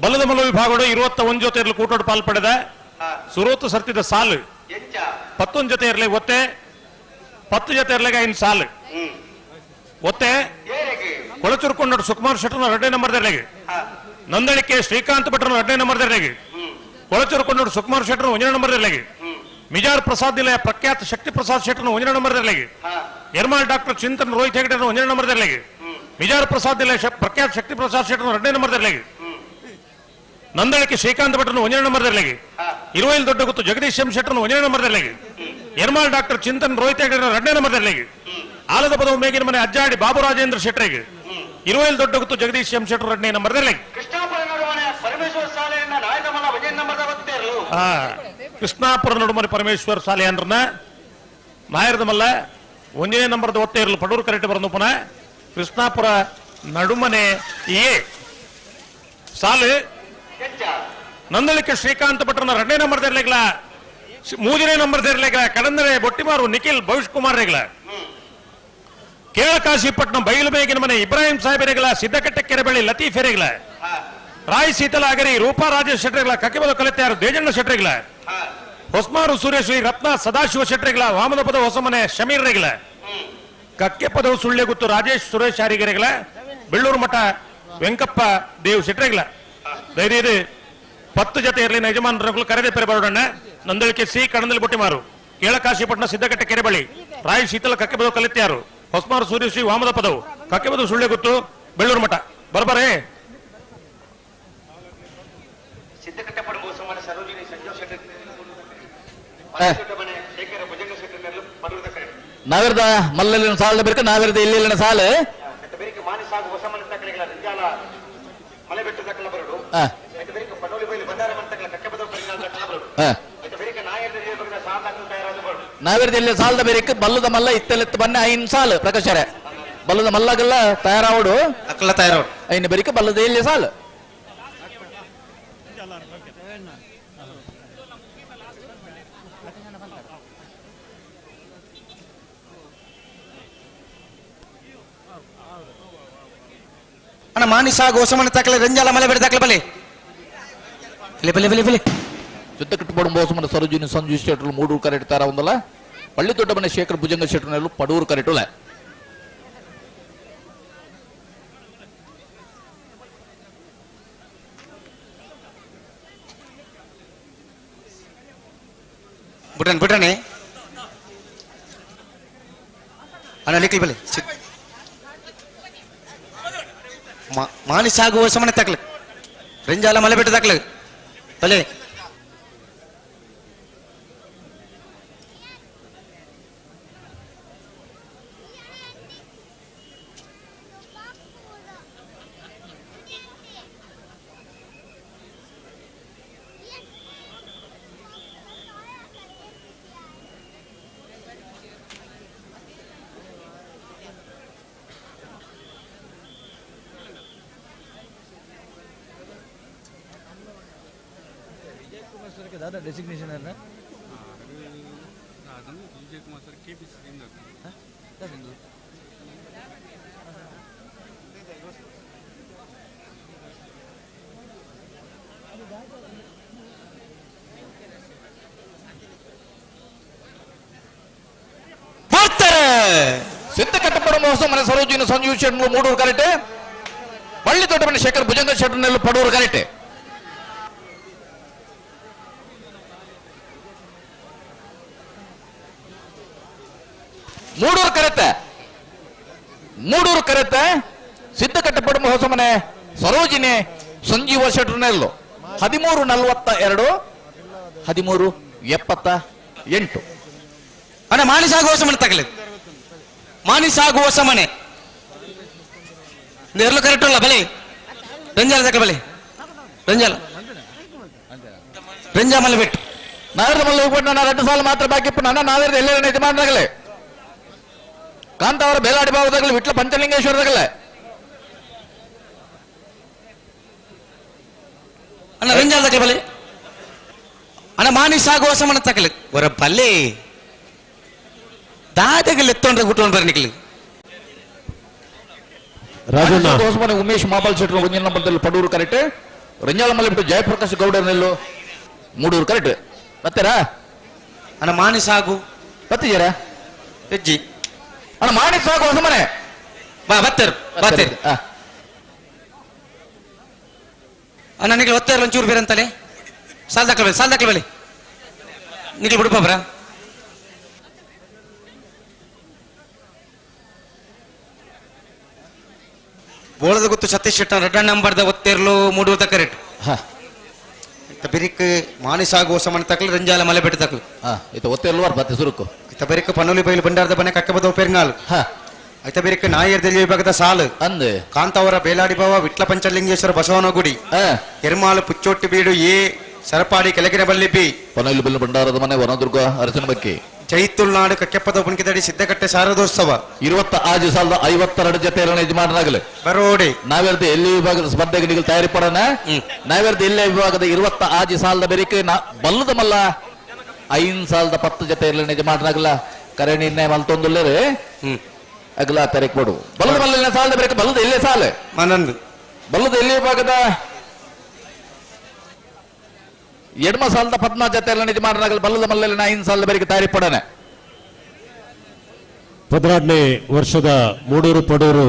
ಬಲ್ಲದ ಮಲ್ಲ ವಿಭಾಗಗಳು 21 ಜೊತೆ ಇರಲು ಕೂಟೋಡು ಪಾಲ್ಪಡೆದ ಸುರೋತು ಸರ್ತಿದ ಸಾಲು 11 ಜೊತೆ ಇರಲಿ ಒತ್ತೆ 10 ಜೊತೆ ಇರಲಿಗ ಇನ್ ಸಾಲು ಒತ್ತೆ ಕೊಳಚುರ್ಕೊಂಡ ಸುಕುಮಾರ್ ಶೆಟ್ಟರ್ನ 2ನೇ ನಂಬರ್ ದರ್ಲೆಗೆ ನಂದಳಿಕೆ ಶ್ರೀಕಾಂತ್ ಭಟ್ರನ 2ನೇ ನಂಬರ್ ದರ್ಲೆಗೆ ಕೊಳಚುರ್ಕೊಂಡ ಸುಕುಮಾರ್ ಶೆಟ್ಟರ್ನ 1ನೇ ನಂಬರ್ ದರ್ಲೆಗೆ ಮಿಜಾರ್ ಪ್ರಸಾದ್ ನಿಲಯ ಪ್ರಖ್ಯಾತ ಶಕ್ತಿ ಪ್ರಸಾದ್ ಶೆಟ್ಟರ್ನ 1ನೇ ನಂಬರ್ ದರ್ಲೆಗೆ ಯರ್ಮಾಲ್ ಡಾಕ್ಟರ್ ಚಿಂತನ್ ರೋಹಿತ್ ಹೆಗಡೆನ 1ನೇ ನಂಬರ್ ದರ್ಲೆಗೆ ಮಿಜಾರ್ ಪ್ರಸಾದ್ ನಿಲಯ ಪ್ರಖ್ಯಾತ ಶಕ್ತಿ ಪ್ರಸಾದ್ ಶೆಟ್ಟರ್ನ 2ನೇ ನಂಬರ್ ದರ್ಲೆಗೆ ನಂದಳಿಕೆ ಶ್ರೀಕಾಂತ್ ಭಟ್ರನ 1ನೇ ನಂಬರ್ ದರ್ಲೆಗೆ ಇರುವೈಲ್ ದೊಡ್ಡ ಗುತ್ತು ಜಗದೀಶ್ ಎಂ ಶೆಟ್ಟರ್ನ 1ನೇ ನಂಬರ್ ದರ್ಲೆಗೆ ಯರ್ಮಾಲ್ ಡಾಕ್ಟರ್ ಚಿಂತನ್ ರೋಹಿತ್ ಹೆಗಡೆನ 2ನೇ ನಂಬರ್ ದರ್ಲೆಗೆ ಆಲದ ಪದವು ಮೇಗಿನ ಮನೆ ಅಜ್ಜಾಡಿ ಬಾಬು ರಾಜೇಂದ್ರ ಶೆಟ್ಟರಿಗೆ ಇರುವೈಲ್ ದೊಡ್ಡ ಗುತ್ತು ಜಗದೀಶ್ ಎಂ ಶೆಟ್ಟರ್ 2ನೇ ನಂಬರ್ ದರ್ಲೆಗೆ ಕೃಷ್ಣಾಪುರ ನಡುಮನೆ ಪರಮೇಶ್ವರ್ ಶಾಲೆ ಅಂದ್ರನ ನಾಯರದ ಮಲ್ಲ 1ನೇ ನಂಬರ್ದ ಒತ್ತೆ ಇರಲು ಪಡೂರು ಕರೆಕ್ಟ್ ಬರೋದು ಪುನಃ ಕೃಷ್ಣಾಪುರ ನಡುಮನೆ ಎ ಸಾಲು ನಂದಳಿಕೆ ಶ್ರೀಕಾಂತ್ ಭಟ್ರನ 2ನೇ ನಂಬರ್ ದರ್ಲೆಗ್ಲ 3ನೇ ನಂಬರ್ ದರ್ಲೆಗ್ಲ ಕಡಂದರೆ ಬೊಟ್ಟಿಮಾರು ನಿಖಿಲ್ ಭವಿಷ್ ಕುಮಾರ್ ರೆಗ್ಲ ಕೇಳಕಾಶಿಪಟ್ನಂ ಬೈಲುಬೇಗಿನ ಮನೆ ಇಬ್ರಾಹಿಂ ಸಾಹೇಬರೆಗ್ಲ ಸಿದ್ದಕಟ್ಟೆ ಕೆರೆಬಳ್ಳಿ ಲತೀಫ್ ಎರೆಗ್ಲ ರಾಯ್ ಶೀತಲ ಅಗರಿ ರೂಪಾ ರಾಜೇಶ್ ಶೆಟ್ರೆಗ್ಲ ಕಕ್ಕೆಬದ ಕಲಿತಾರು ದೇಜಣ್ಣ ಶೆಟ್ರೆಗ್ಲ ಹೊಸ್ಮಾರು ಸುರೇಶ್ವರಿ ರತ್ನ ಸದಾಶಿವ ಶೆಟ್ರೆಗ್ಲ ವಾಮನ ಪದ ಹೊಸಮನೆ ಶಮೀರ್ ರೆಗ್ಲ ಕಕ್ಕೆ ಪದವು ಸುಳ್ಳೆ ಗುತ್ತು ರಾಜೇಶ್ ಸುರೇಶ್ ಹಾರಿಗೆರೆಗ್ಲ ಬೆಳ್ಳೂರು ಮಠ ವೆಂಕಪ್ಪ ದೇವ್ ಶೆಟ್ರೆಗ್ಲ ಧೈರ್ಯ 10 ಜೊತೆ ಇರಲಿ ಯಜಮಾನರು ಕರೆದೆ ಪೆರೆ ಬರೋಣ ನಂದಳಿಕೆ ಸಿ ಕಣದಲ್ಲಿ ಬೊಟ್ಟಿಮಾರು ಕೇಳಕಾಶಿಪಟ್ನ ಸಿದ್ದಕಟ್ಟೆ ಕೆರೆಬಳಿ ರಾಯ್ ಶೀತಲ ಕಕ್ಕೆಬದ ಕಲಿತ್ಯಾರು ಹೊಸ್ಮಾರು ಸೂರ್ಯಶ್ರೀ ವಾಮದ ಪದವು ಕಕ್ಕೆಬದು ಸುಳ್ಳೆ ಗುತ್ತು ಬೆಳ್ಳೂರು ಮಠ ಬರ್ಬರೇ ನಾಗರದ ಮಲ್ಲಲ್ಲಿನ ಸಾಲ ಬೇಕು ನಾಗರದ ಇಲ್ಲಿನ ಸಾಲ ನಾಗರದ ಇಲ್ಲಿ ಸಾಲದ ಬೇರೆ ಬಲ್ಲದ ಮಲ್ಲ ಇತ್ತೆಲೆತ್ತು ಬನ್ನೆ ಐನ್ ಸಾಲು ಪ್ರಕಾಶರ ಬಲ್ಲದ ಮಲ್ಲಗಲ್ಲ ತಯಾರಾವಡು ಅಕ್ಕಲ್ಲ ತಯಾರಾವಡು ಐನ ಬೇರೆ ಬಲ್ಲದ ಇಲ್ಲಿ ಸಾಲು ಅಣ್ಣ ಮಾನಿಸಾ ಗೋಸಮನ ತಕ್ಕಲೆ ರಂಜಾಲ ಮಲೆ ಬೆಳೆ ತಕ್ಕಲೆ ಬಲೆ ಬಲೆ ಬಲೆ ಬಲೆ ಜೊತೆ ಕಟ್ಟುಪಡು ಮೋಸಮನ ಸರೋಜಿನಿ ಸಂಜು ಶೆಟ್ರು ಮೂಡೂರು ಕರೆಕ್ಟ್ ತಾರ ಒಂದಲ್ಲ ಪಳ್ಳಿ ದೊಡ್ಡ ಮನೆ ಶೇಖರ್ ಭುಜಂಗ ಶೆಟ್ರು ಪಡೂರು ಕರೆಕ್ಟುಲ ಬಿಟ್ಟಾನೆ ಬಿಟ್ಟಾನೆ ಅಣ್ಣ ಲಿಕ್ಕಲಿ ಬಲೆ ಮಾನಿಸಾಗುವ ಸಮನೆ ತಕ್ಲ ರಂಜಾಲ ಮಲೆ ಬೆಟ್ಟ ತಕ್ಲ ಬಲೆ दादा डेसिग्नेशन है ना ಸಿದ್ದಕಟ್ಟಪುರ ಮಹೋತ್ಸವ ಮನೆ ಸರೋಜಿನ ಸಂಜೀವ್ ಶೆಟ್ರು ಮೂಡೂರು ಕರೆಕ್ಟ್ ಪಳ್ಳಿ ದೊಡ್ಡ ಮನೆ ಶೇಖರ್ ಭುಜಂಗ ಶೆಟ್ರು ಪಡೂರು ಕರೆಕ್ಟ್ ಮೂಡೂರು ಕರೆತ ಸಿದ್ದಕಟ್ಟಪುರ ಮಹೋತ್ಸವ ಮನೆ ಸರೋಜಿನಿ ಸಂಜೀವ ಶೆಟ್ರು 13:42 13:78 ಅಣ್ಣ ಮಾನಿಸಾಗುವ ಸಮನೆ ತಗಲಿ ಮಾನಿಸಾಗುವ ಸಮನೆ ನೆರಳು ಕರೆಕ್ಟ್ ಅಲ್ಲ ಬಲೆ ರಂಜಾಲ ತಗಲ ಬಲೆ ರಂಜಾಲ ರಂಜಾ ಮಲೆ ಬಿಟ್ಟು ನಾಗರದ ಮಲ್ಲ ಹೋಗ್ಬಿಟ್ಟು ನಾನು 2 ಸಾಲ ಮಾತ್ರ ಬಾಕಿ ನನ್ನ ನಾಗರದ ಎಲ್ಲೇ ಯಜಮಾನರಾಗಲೇ ಕಾಂತಾವರ ಬೇಲಾಡಿ ಭಾವದಾಗಲಿ ವಿಟ್ಲ ಪಂಚಲಿಂಗೇಶ್ವರದಾಗಲೇ ಅಣ್ಣ ರಂಜಾಲ್ ತಕಲೆ ಬಲೆ ಅಣ್ಣ ಮಾನಿ ಸಾಗುವ ಸಮನ ತಕಲೆ ಒರ ಬಲ್ಲೆ ದಾದಗಲ್ ಎತ್ತೊಂಡ್ರೆ ಗುಟ್ಟೊಂಡ್ ಬರ್ನಿಕ್ಲಿ ರಾಜಣ್ಣ ಉಮೇಶ್ ಮಾಬಾಲ್ ಶೆಟ್ರು ಒಂದನೇ ನಂಬರ್ದಲ್ಲಿ ಪಡೂರು ಕರೆಕ್ಟ್ ರಂಜಾಳ ಮಲೆ ಬಿಟ್ಟು ಜಯಪ್ರಕಾಶ್ ಗೌಡರ್ನೆಲ್ಲು ಮೂಡೂರು ಕರೆಕ್ಟ್ ಬತ್ತೀರಾ ಅಣ್ಣ ಮಾನಿ ಸಾಗು ಬತ್ತಿದ್ದೀರಾ ಹೆಜ್ಜಿ ಅಣ್ಣ ಮಾನಿ ಸಾಗು ಹೊಸ ಮನೆ ಬಾ ಬತ್ತರು ಬತ್ತರು ಅಣ್ಣ ನಿಖಿಲ್ ಒತ್ತಾರ ಒಂಚೂರು ಬೇರೆ ಅಂತಲೇ ಸಾಲ್ ದಾಖಲೆ ಬಲೆ ನಿಖಿಲ್ ಬಿಡುಪ ಬ್ರಾ ಬೋಳದ ಗೊತ್ತು ಸತೀಶ್ ಶೆಟ್ಟ ರೆಡ್ ನಂಬರ್ದ ಒತ್ತೇರ್ಲು ಮೂಡೂರು ತಕರೆಟ್ ಬೆರಿಕ್ ಮಾನಿಸಾಗು ಸಮನ್ ತಕಲ್ ರಂಜಾಲ ಮಲೆ ಬೆಟ್ಟ ತಕಲ್ ಇತ ಒತ್ತೇರ್ಲು ಬತ್ತೆ ಸುರುಕು ಇತ ಬೆರಿಕ್ ಪನೋಲಿ ಬೈಲು ಬಂಡಾರದ ಬನೆ ಕಕ್ಕ ಬದವ ಪೆರ್ನಾಲ್ ಐತ ಬೆರಿಕ್ ನಾಯರ್ದಲ್ಲಿ ವಿಭಾಗದ ಸಾಲು ಅಂದೆ ಕಾಂತಾವರ ಬೇಲಾಡಿ ಬಾವ ವಿಟ್ಲ ಪಂಚಲಿಂಗೇಶ್ವರ ಬಸವನ ಗುಡಿ ಎರ್ಮಾಳು ಪುಚ್ಚೊಟ್ಟಿ ಬೀಡು ಎ ಸರಪಾಡಿ ಕೆಳಗಿನ ಬಲ್ಲಿ ಬಿ ಪನೋಲಿ ಬೈಲು ಬಂಡಾರದ ಮನೆ ವನದುರ್ಗ ಅರಸನ ಬಗ್ಗೆ ಜೈತುಲ್ನಾಡು ಕಕ್ಕೆಪ್ಪದ ಉಪಣಿಕೆದಡಿ ಸಿದ್ದಕಟ್ಟೆ ಶಾರದೋತ್ಸವ 26 ಸಾಲದ 52 ಜೊತೆ ಯಜಮಾನರಾಗಲಿ ಬರೋಡಿ ನಾವೆರ್ದು ಎಲ್ಲಿ ವಿಭಾಗದ ಸ್ಪರ್ಧೆಗಳಿಗೆ ತಯಾರಿ ಪಡೋಣ ನಾವೆರ್ದು ಎಲ್ಲೇ ವಿಭಾಗದ 26 ಸಾಲದ ಬೆರಿಕೆ ಬಲ್ಲದ ಮಲ್ಲ 5 ಸಾಲದ 10 ಜೊತೆ ಯಜಮಾನರಾಗಲ್ಲ ಕರೆ ನಿರ್ಣಯ ಮಲ್ತೊಂದುಲ್ಲೇ ಅಗಲ ತರಕ್ ಕೊಡು ಬಲ್ಲದ ಮಲ್ಲ ಸಾಲದ ಬೆರಿಕೆ ಬಲ್ಲದ ಎಲ್ಲೇ ಸಾಲ ಮನಂದು ಬಲ್ಲದ ಎಲ್ಲಿ ವಿಭಾಗದ ಎಡ್ಮ ಸಾಲದ 14 ಜೊತೆ ಯಜಮಾನರಾಗಲ್ಲ ಬಲ್ಲದ ಮಲ್ಲ 5 ಸಾಲದ ಬೆರಿಕೆ ತಯಾರಿ ಪಡೋಣ 16ನೇ ವರ್ಷದ ಮೂಡೂರು ಪಡೂರು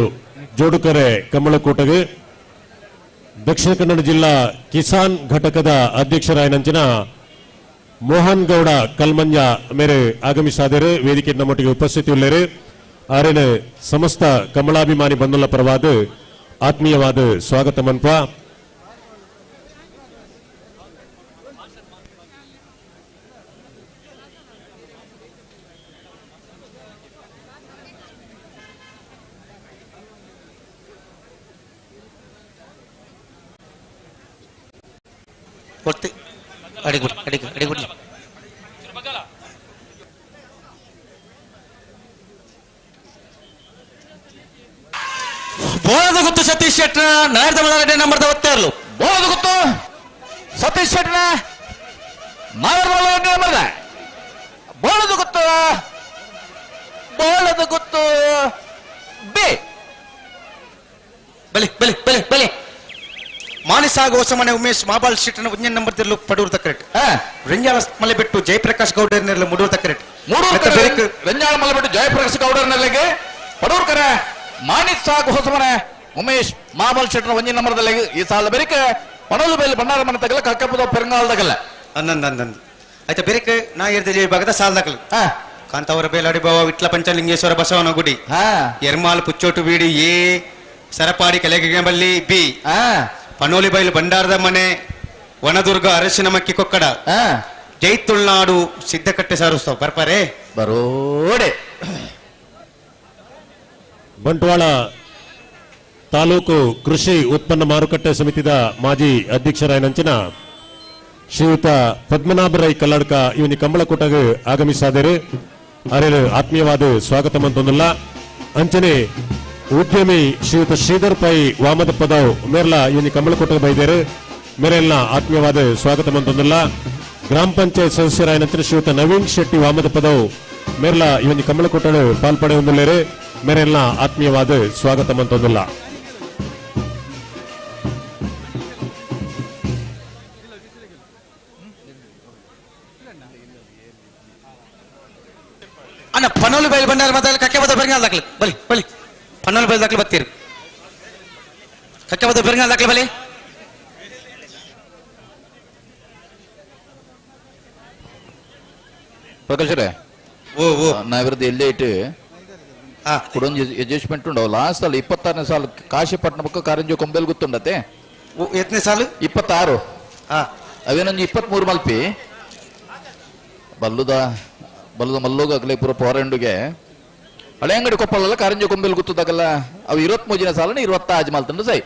ಜೋಡುಕರೆ ಕಮ್ಮಳಕೂಟಗೆ ದಕ್ಷಿಣ ಕನ್ನಡ ಜಿಲ್ಲಾ ಕಿಸಾನ್ ಘಟಕದ ಅಧ್ಯಕ್ಷರಾಯನಂಚಿನ ಮೋಹನ್ ಗೌಡ ಕಲ್ಮಂಜ ಮೇರೆ ಆಗಮಿಸಾದರೆ ವೇದಿಕೆ ನಮ್ಮೊಟ್ಟಿಗೆ ಉಪಸ್ಥಿತಿ ಉಳ್ಳೇರು ಆರೇನ ಸಮಸ್ತ ಕಮಲಾಭಿಮಾನಿ ಬಂಧುಗಳ ಪರವಾದ ಆತ್ಮೀಯವಾದ ಸ್ವಾಗತ ಮನ್ಪ ಕೊಡ್ತಿ ಅಡಿಗುಡಿ ಬೋಳದ ಗೊತ್ತು ಸತೀಶ್ ಶೆಟ್ರ ನಾಯರ್ದ ಮಳಗಡೆ ನಂಬರ್ದ ಒತ್ತಾರ್ಲು ಬೋಳದ ಗೊತ್ತು ಸತೀಶ್ ಶೆಟ್ರ ನಾಯರ್ದ ಮಳಗಡೆ ನಂಬರ್ದ ಬೋಳದ ಗೊತ್ತು ಬೇ ಬಲಿ ಮಾನಿಸಾಗ ಹೊಸಮನೆ ಉಮೇಶ್ ಮಾಬಾಲ್ ಶೆಟ್ಟನ ಒಂದನೇ ನಂಬರ್ ತೆರಲು ಪಡೂರು ತಕರೆಟ್ ರಂಜಾಳ ಮಲೆ ಬಿಟ್ಟು ಜಯಪ್ರಕಾಶ್ ಗೌಡರ್ನೆಲ್ಲ ಮೂಡೂರು ತಕರೆಟ್ ರಂಜಾಳ ಮಲೆ ಬಿಟ್ಟು ಜಯಪ್ರಕಾಶ್ ಗೌಡರ್ನೆಲ್ಲಿಗೆ ಪಡೂರು ಕರೆ ಮಾನಿಸಾಗ ಹೊಸಮನೆ ಉಮೇಶ್ ಮಾಬಾಲ್ ಶೆಟ್ಟನ ಒಂದನೇ ನಂಬರ್ದಲ್ಲಿ ಈ ಸಾಲ ಬೆರಿಕೆ ಪಣಲು ಬೇಲಿ ಬಂಡಾರ ಮನೆ ತಗಲ ಕಕ್ಕಪ್ಪದ ಪೆರಂಗಾಲ್ದಾಗಲ್ಲ ಅಂದಂದ ಆಯ್ತಾ ಬೆರಿಕೆ ನಾಯರ್ದಲ್ಲಿ ವಿಭಾಗದ ಸಾಲದಾಗಲು ಕಾಂತಾವರ ಬೇಲಾಡಿ ಬಾವ ವಿಟ್ಲ ಪಂಚಲಿಂಗೇಶ್ವರ ಬಸವನ ಗುಡಿ ಎರ್ಮಾಲ್ ಪುಚ್ಚೋಟು ಬೀಡಿ ಎ ಸರಪಾಡಿ ಕೆಳಗಿನ ಬಲ್ಲಿ ಬಿ ಪನೋಲಿ ಬೈಲು ಬಂಡಾರದ ಮನೆ ವನದುರ್ಗ ಅರಸಿನ ಮಕ್ಕಿ ಕೊಕ್ಕಡ ಜೈತುಳ್ನಾಡು ಸಿದ್ದಕಟ್ಟೆ ಸಾರುಸ್ತವ ಬರ್ಪಾರೆ ಬರೋಡೆ ಬಂಟ್ವಾಳ ತಾಲೂಕು ಕೃಷಿ ಉತ್ಪನ್ನ ಮಾರುಕಟ್ಟೆ ಸಮಿತಿದ ಮಾಜಿ ಅಧ್ಯಕ್ಷರಾಯನಂಚಿನ ಶ್ರೀಯುತ ಪದ್ಮನಾಭರೈ ಕಲ್ಲಡ್ಕ ಇವನಿ ಕಂಬಳಕೂಟಗೆ ಆಗಮಿಸಾದರೆ ಅರೇನು ಆತ್ಮೀಯವಾದ ಸ್ವಾಗತ ಮಂತೊಂದಿಲ್ಲ ಅಂಚನೆ ಉದ್ಯಮಿ ಶ್ರೀಯುತ ಶ್ರೀಧರ್ ಪೈ ವಾಮದ ಪದವ್ ಮೇರ್ಲ ಇವನಿ ಕಂಬಳಕೂಟಗೆ ಬೈದೇರು ಮೇರೆಲ್ಲ ಆತ್ಮೀಯವಾದ ಸ್ವಾಗತ ಮಂತೊಂದಿಲ್ಲ ಗ್ರಾಮ ಪಂಚಾಯತ್ ಸದಸ್ಯರಾಯನಂತರ ಶ್ರೀಯುತ ನವೀನ್ ಶೆಟ್ಟಿ ವಾಮದ ಪದವ್ ಮೇರ್ಲ ಇವನಿ ಕಂಬಳಕೂಟಗಳು ಪಾಲ್ಪಡೆ ಹೊಂದಿಲ್ಲೇರು ಮೇರೆಲ್ಲ ಆತ್ಮೀಯವಾದ ಸ್ವಾಗತ ಮಂತೊಂದಿಲ್ಲ ಅಣ್ಣ ಪನೋಲಿ ಬೈಲು ಬಂಡಾರ ಮಾತಾಡಲಿ ಕಕ್ಕೆ ಬದ ಬೆರಂಗಾಲ್ ದಾಖಲೆ ಬಲಿ ಪನೋಲಿ ಬೈಲು ದಾಖಲೆ ಬತ್ತೀರು ಕಕ್ಕೆ ಬದ ಬೆರಂಗಾಲ್ ದಾಖಲೆ ಬಲಿ ಪ್ರಕಾಶರೇ ನಾವಿರೋದು ಎಲ್ಲೇ ಇಟ್ಟು ಕೊಡೊಂದು ಅಡ್ಜಸ್ಟ್ಮೆಂಟ್ ಉಂಡವು ಲಾಸ್ಟ್ ಅಲ್ಲಿ 26ನೇ ಸಾಲು ಕಾಶಿಪಟ್ಟಣ ಪಕ್ಕ ಕಾರಂಜಿ ಕೊಂಬೆಲ್ ಗೊತ್ತುಂಡತೆ ಎತ್ತನೇ ಸಾಲು 26 ಅವೇನೊಂದು 23 ಮಲ್ಪಿ ಬಲ್ಲುದ ಮಲ್ಲೋಗಲೇ ಪೂರ ಪೋರೆಂಡುಗೆ ಹಳೆ ಅಂಗಡಿ ಕೊಪ್ಪಳಲ್ಲ ಕಾರಂಜಿ ಕೊಂಬೆಲ್ ಗೊತ್ತದಾಗಲ್ಲ ಅವು 23ನೇ ಸಾಲನ 26 ಮಲ್ತಂಡು ಸೈ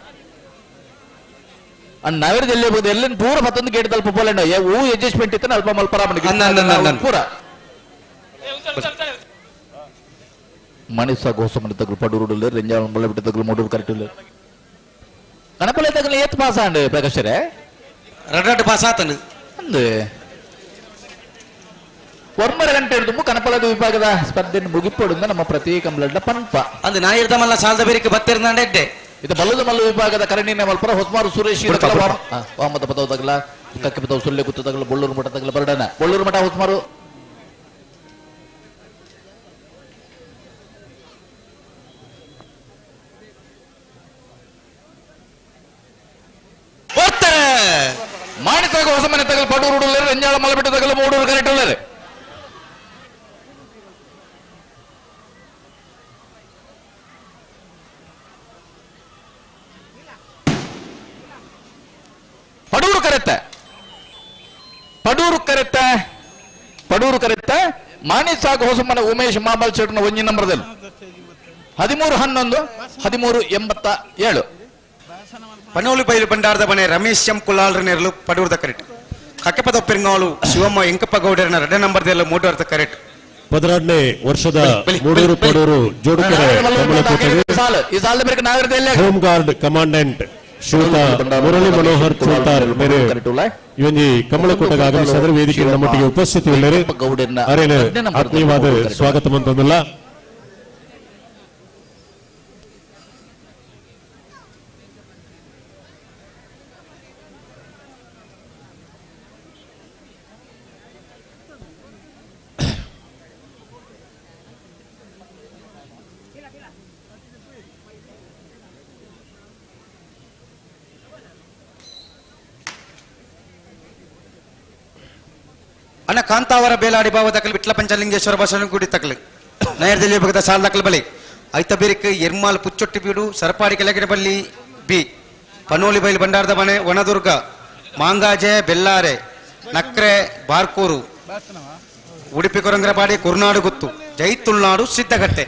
ಅಣ್ಣ ನಾವಿರೋದು ಎಲ್ಲೇ ಬೋದು ಎಲ್ಲೇನು ಪೂರ 11 ಗೇಟ್ ತಲ್ಪ ಪೋಲೆಂಡ ಹೂ ಅಡ್ಜಸ್ಟ್ಮೆಂಟ್ ಇತ್ತು ಅಲ್ಪ ಮಲ್ಪರ ಪೂರ ಮಣಿಸ ಗೋಸ ಮನೆ ತಗಲು ಪಡೂರುಡಲ್ಲ ರೆಂಜಾಳ ಮಳೆ ಬಿಟ್ಟು ತಗಲು ಮೂಡೂರು ಕರೆಕ್ಟ್ ಇಲ್ಲ ಕಣಪಲೆ ತಗಲು ಏತ್ ಪಾಸ ಅಂಡ್ ಪ್ರಕಾಶರೇ ರಡ್ಡಾಟ ಪಾಸ್ ಆತನು ಅಂದು ಒಮ್ಮರ ಗಂಟೆ ಹಿಡಿದು ಕನಪಲದ ವಿಭಾಗದ ಸ್ಪರ್ಧೆಯನ್ನು ಮುಗಿಪಡುಂದ ನಮ್ಮ ಪ್ರತಿ ಕಂಬಳದ ಪಂಪ ಅಂದು ನಾ ಇರ್ದ ಮಲ್ಲ ಸಾಲದ ಬೇರಿಕೆ ಬತ್ತಿರ್ನಾಡೆ ಇದು ಬಲ್ಲದ ಮಲ್ಲು ವಿಭಾಗದ ಕರಣಿನ ಮಲ್ಪರ ಹೊಸಮಾರು ಸುರೇಶ್ ವಾಮದ ಪದವು ತಗಲ ಕಕ್ಕೆ ಪದವು ಸುಳ್ಳೆ ಕುತ್ತು ತಗಲ ಬೊಳ್ಳೂರು ಮಠ ತಗಲ ಬರಡನ ಬೊಳ್ಳೂರು ಮಠ ಹೊಸಮಾರು ಮಾಣಿಸಾಗ ಹೊಸ ಮನೆ ತಗಲು ಪಡೂರು ಉಡಲರು ರಂಜಾಳ ಮಲಬಿಟ್ಟು ತಗಲು ಮೂಡೂರು ಕರೆಕ್ಟ್ ಉಳ್ಳರು ಪಡೂರು ಕರೆತ್ತ ಮಾಣಿಸಾಗ ಹೊಸ ಮನೆ ಉಮೇಶ್ ಮಾಬಲ್ ಚೇಟ್ನ ಒಂಜಿ ನಂಬರ್ದಲ್ಲಿ 13-11-13-87 ಪನೋಲಿ ಬೈಲು ಬಂಡಾರದ ಮನೆ ರಮೇಶ್ ಎಂ ಕುಲಾಲ್ರ ನೆರಳು ಪಡೂರ್ದ ಕರೆಕ್ಟ್ ಕಕ್ಕೆಪದ ಪೆರಿಂಗಾಳು ಶಿವಮ್ಮ ಎಂಕಪ್ಪ ಗೌಡರನ 2 ನಂಬರ್ದೆಲ್ಲ ಮೂಡೂರ್ದ ಕರೆಕ್ಟ್ 12ನೇ ವರ್ಷದ ಮೂಡೂರು Padur Jodukere home guard commandant ಶ್ರೀಯುತ ಮುರಳಿ ಮನೋಹರ್ ಚೋಟಾರ್ ಮೇರೆ ಇವೊಂಜಿ ಕಮಲಕೋಟೆಗೆ ಆಗಮಿಸಿದರೆ ವೇದಿಕೆಯ ನಮ್ಮೊಟ್ಟಿಗೆ ಉಪಸ್ಥಿತಿ ಉಳ್ಳರು ಅರೇನು ಆತ್ಮೀಯವಾದ ಸ್ವಾಗತ ಮಂತಂದಿಲ್ಲ ಅಣ್ಣ ಕಾಂತಾವರ ಬೇಲಾಡಿ ಬಾವ ತಕಲ್ ವಿಟ್ಲ ಪಂಚಲಿಂಗೇಶ್ವರ ಬಸವನಗುಡಿ ತಕಲ್ ನೈರ್ದಲ್ಲಿ ಭಗತ ಸಾಲ್ ತಕಲ್ ಬಲಿ ಐತ ಬೇರಿಕ್ ಎರ್ಮಾಲ್ ಪುಚ್ಚೊಟ್ಟಿ ಬೀಡು ಸರಪಾಡಿ ಕೆಳಗಡೆ ಬಲ್ಲಿ ಬಿ ಪನೋಲಿ ಬೈಲ್ ಬಂಡಾರದ ಮನೆ ವನದುರ್ಗ ಮಾಂಗಾಜೆ ಬೆಲ್ಲಾರೆ ನಕ್ರೆ ಬಾರ್ಕೂರು ಉಡುಪಿ ಕೊರಂಗರಪಾಡಿ ಕುರ್ನಾಡು ಗುತ್ತು ಜೈತುಳ್ನಾಡು ಸಿದ್ದಗಟ್ಟೆ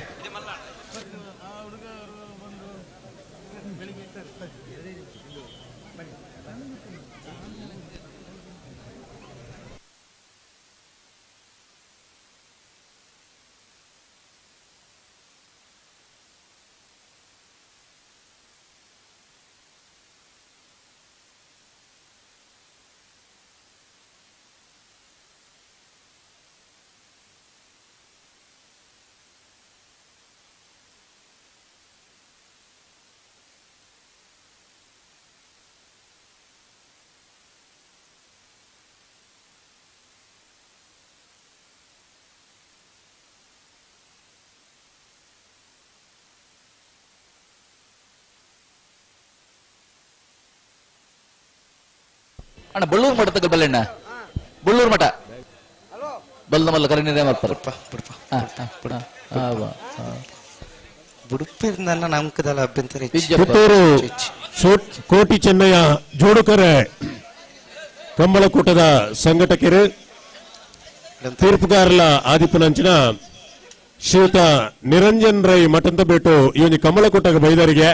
ಅಣ್ಣ ಬಳ್ಳೂರು ಮಠ ತಗಲ್ ಬಲ್ಲೆಣ್ಣ ಬಳ್ಳೂರು ಮಠ ಬಲ್ದ ಮಲ್ಲ ಕರಣಿರೇ ಮಲ್ಪರಪ್ಪ ಬುಡುಪಿರ್ನಲ್ಲ ನಮ್ಕದಲ್ಲ ಅಭ್ಯಂತರ ಪುತ್ತೂರು ಕೋಟಿ ಚೆನ್ನಯ್ಯ ಜೋಡುಕೆರೆ ಕಂಬಳಕೂಟದ ಸಂಘಟಕರು ತೀರ್ಪುಗಾರಲ ಆದಿಪನಂಚಿನ ಶ್ರೀಯುತ ನಿರಂಜನ್ ರೈ ಮಠಂತ ಬಿಟ್ಟು ಈ ಒಂದು ಕಂಬಳಕೂಟಗ ಬೈದರಿಗೆ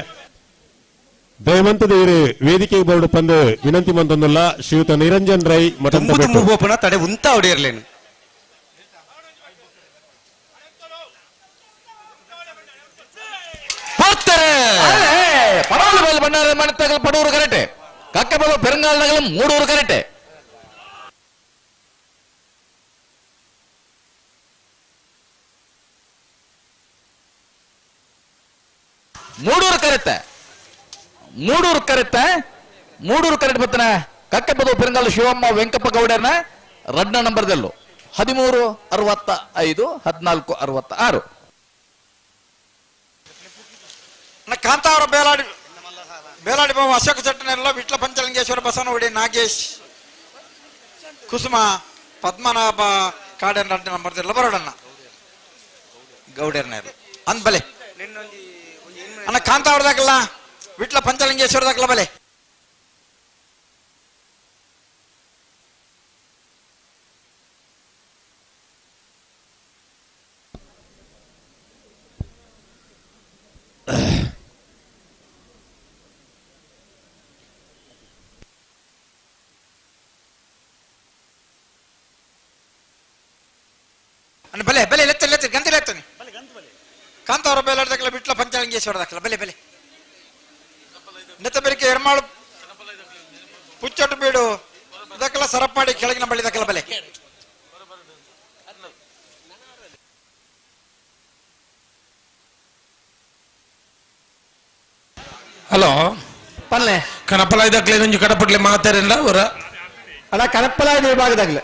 ದಯವಂತ ದೇವರು ವೇದಿಕೆಗೆ ಬರಡು ಪಂದು ವಿನಂತಿ ಮಂತಂದುಲ್ಲ ಶ್ರೀಯುತ ನಿರಂಜನ್ ರೈ ಮಠಂತ ಬಿಟ್ಟು ತಡೆ ಉಂತ ಹೊಡೆಯರ್ಲೇನು ಪಡವಲು ಬೈಲು ಬಂಡಾರ ಮನೆ ಪಡೂರು ಕರೆಕ್ಟೆ ಕಕ್ಕೆ ಬಲ ಪೆರಂಗಾಲ್ನಗಲು ಮೂಡೂರು ಕರೆಕ್ಟೆ ಮೂಡೂರು ಕರೆಕ್ಟ್ ಬತ್ತನ ಕಕ್ಕೆ ಬದ ಪೆರಂಗಾಲು ಶಿವಮ್ಮ ವೆಂಕಪ್ಪ ಗೌಡರ್ನ 2 ನಂಬರ್ದಲ್ಲೂ 13-65-14-66 ಕಾಂತಾವರ ಬೇಲಾಡಿ ಬಾಬು ಅಶೋಕ ಚಟ್ಟನೆಲ್ಲ ವಿಟ್ಲ ಪಂಚಲಿಂಗೇಶ್ವರ ಬಸವನಗುಡಿ ನಾಗೇಶ್ ಕುಸುಮ ಪದ್ಮನಾಭ ಕಾಡನ್ 2 ನಂಬರ್ದೆಲ್ಲ ಬರೋಡಣ್ಣ ಗೌಡರ್ನ ಅಂದ್ ಬಲೆ ಅಣ್ಣ ಕಾಂತಾವರದಾಗಲ್ಲ ವಿಟ್ಲ ಪಂಚಲಿಂಗೇಶ್ವರದಾಗಲ್ಲ ಬಲೆ ಬಲೆ ಬಲೆ ಲೆತ್ತ ಗಂತಿ ಲೆತ್ತನಿ ಕಾಂತಾವರ ಬೇಲಾಡ್ದಾಗಲ್ಲ ಬಿಟ್ಲ ಪಂಚಲಿಂಗೇಶ್ವರದಾಗಲ್ಲ ಬಲೆ ಬಲೆ ನೆತ್ತ ಬೆರಿಕೆ ಎರ್ಮಾಳು ಪುಚ್ಚೊಟ್ಟು ಬೀಡು ಸರಪಾಡಿ ಕೆಳಗಿನ ಬಳಿದ ಬಲೆ. ಹಲೋ ಪಲ್ಲೆ ಕನಪಲ ಇದಕ್ಲೆ ನಂಜು ಕಡಪಟ್ಲೆ ಮಾತಾಡಿಲ್ಲ ಅವರ ಅಣ್ಣ ಕನಪಲ ವಿಭಾಗದಾಗ್ಲೆ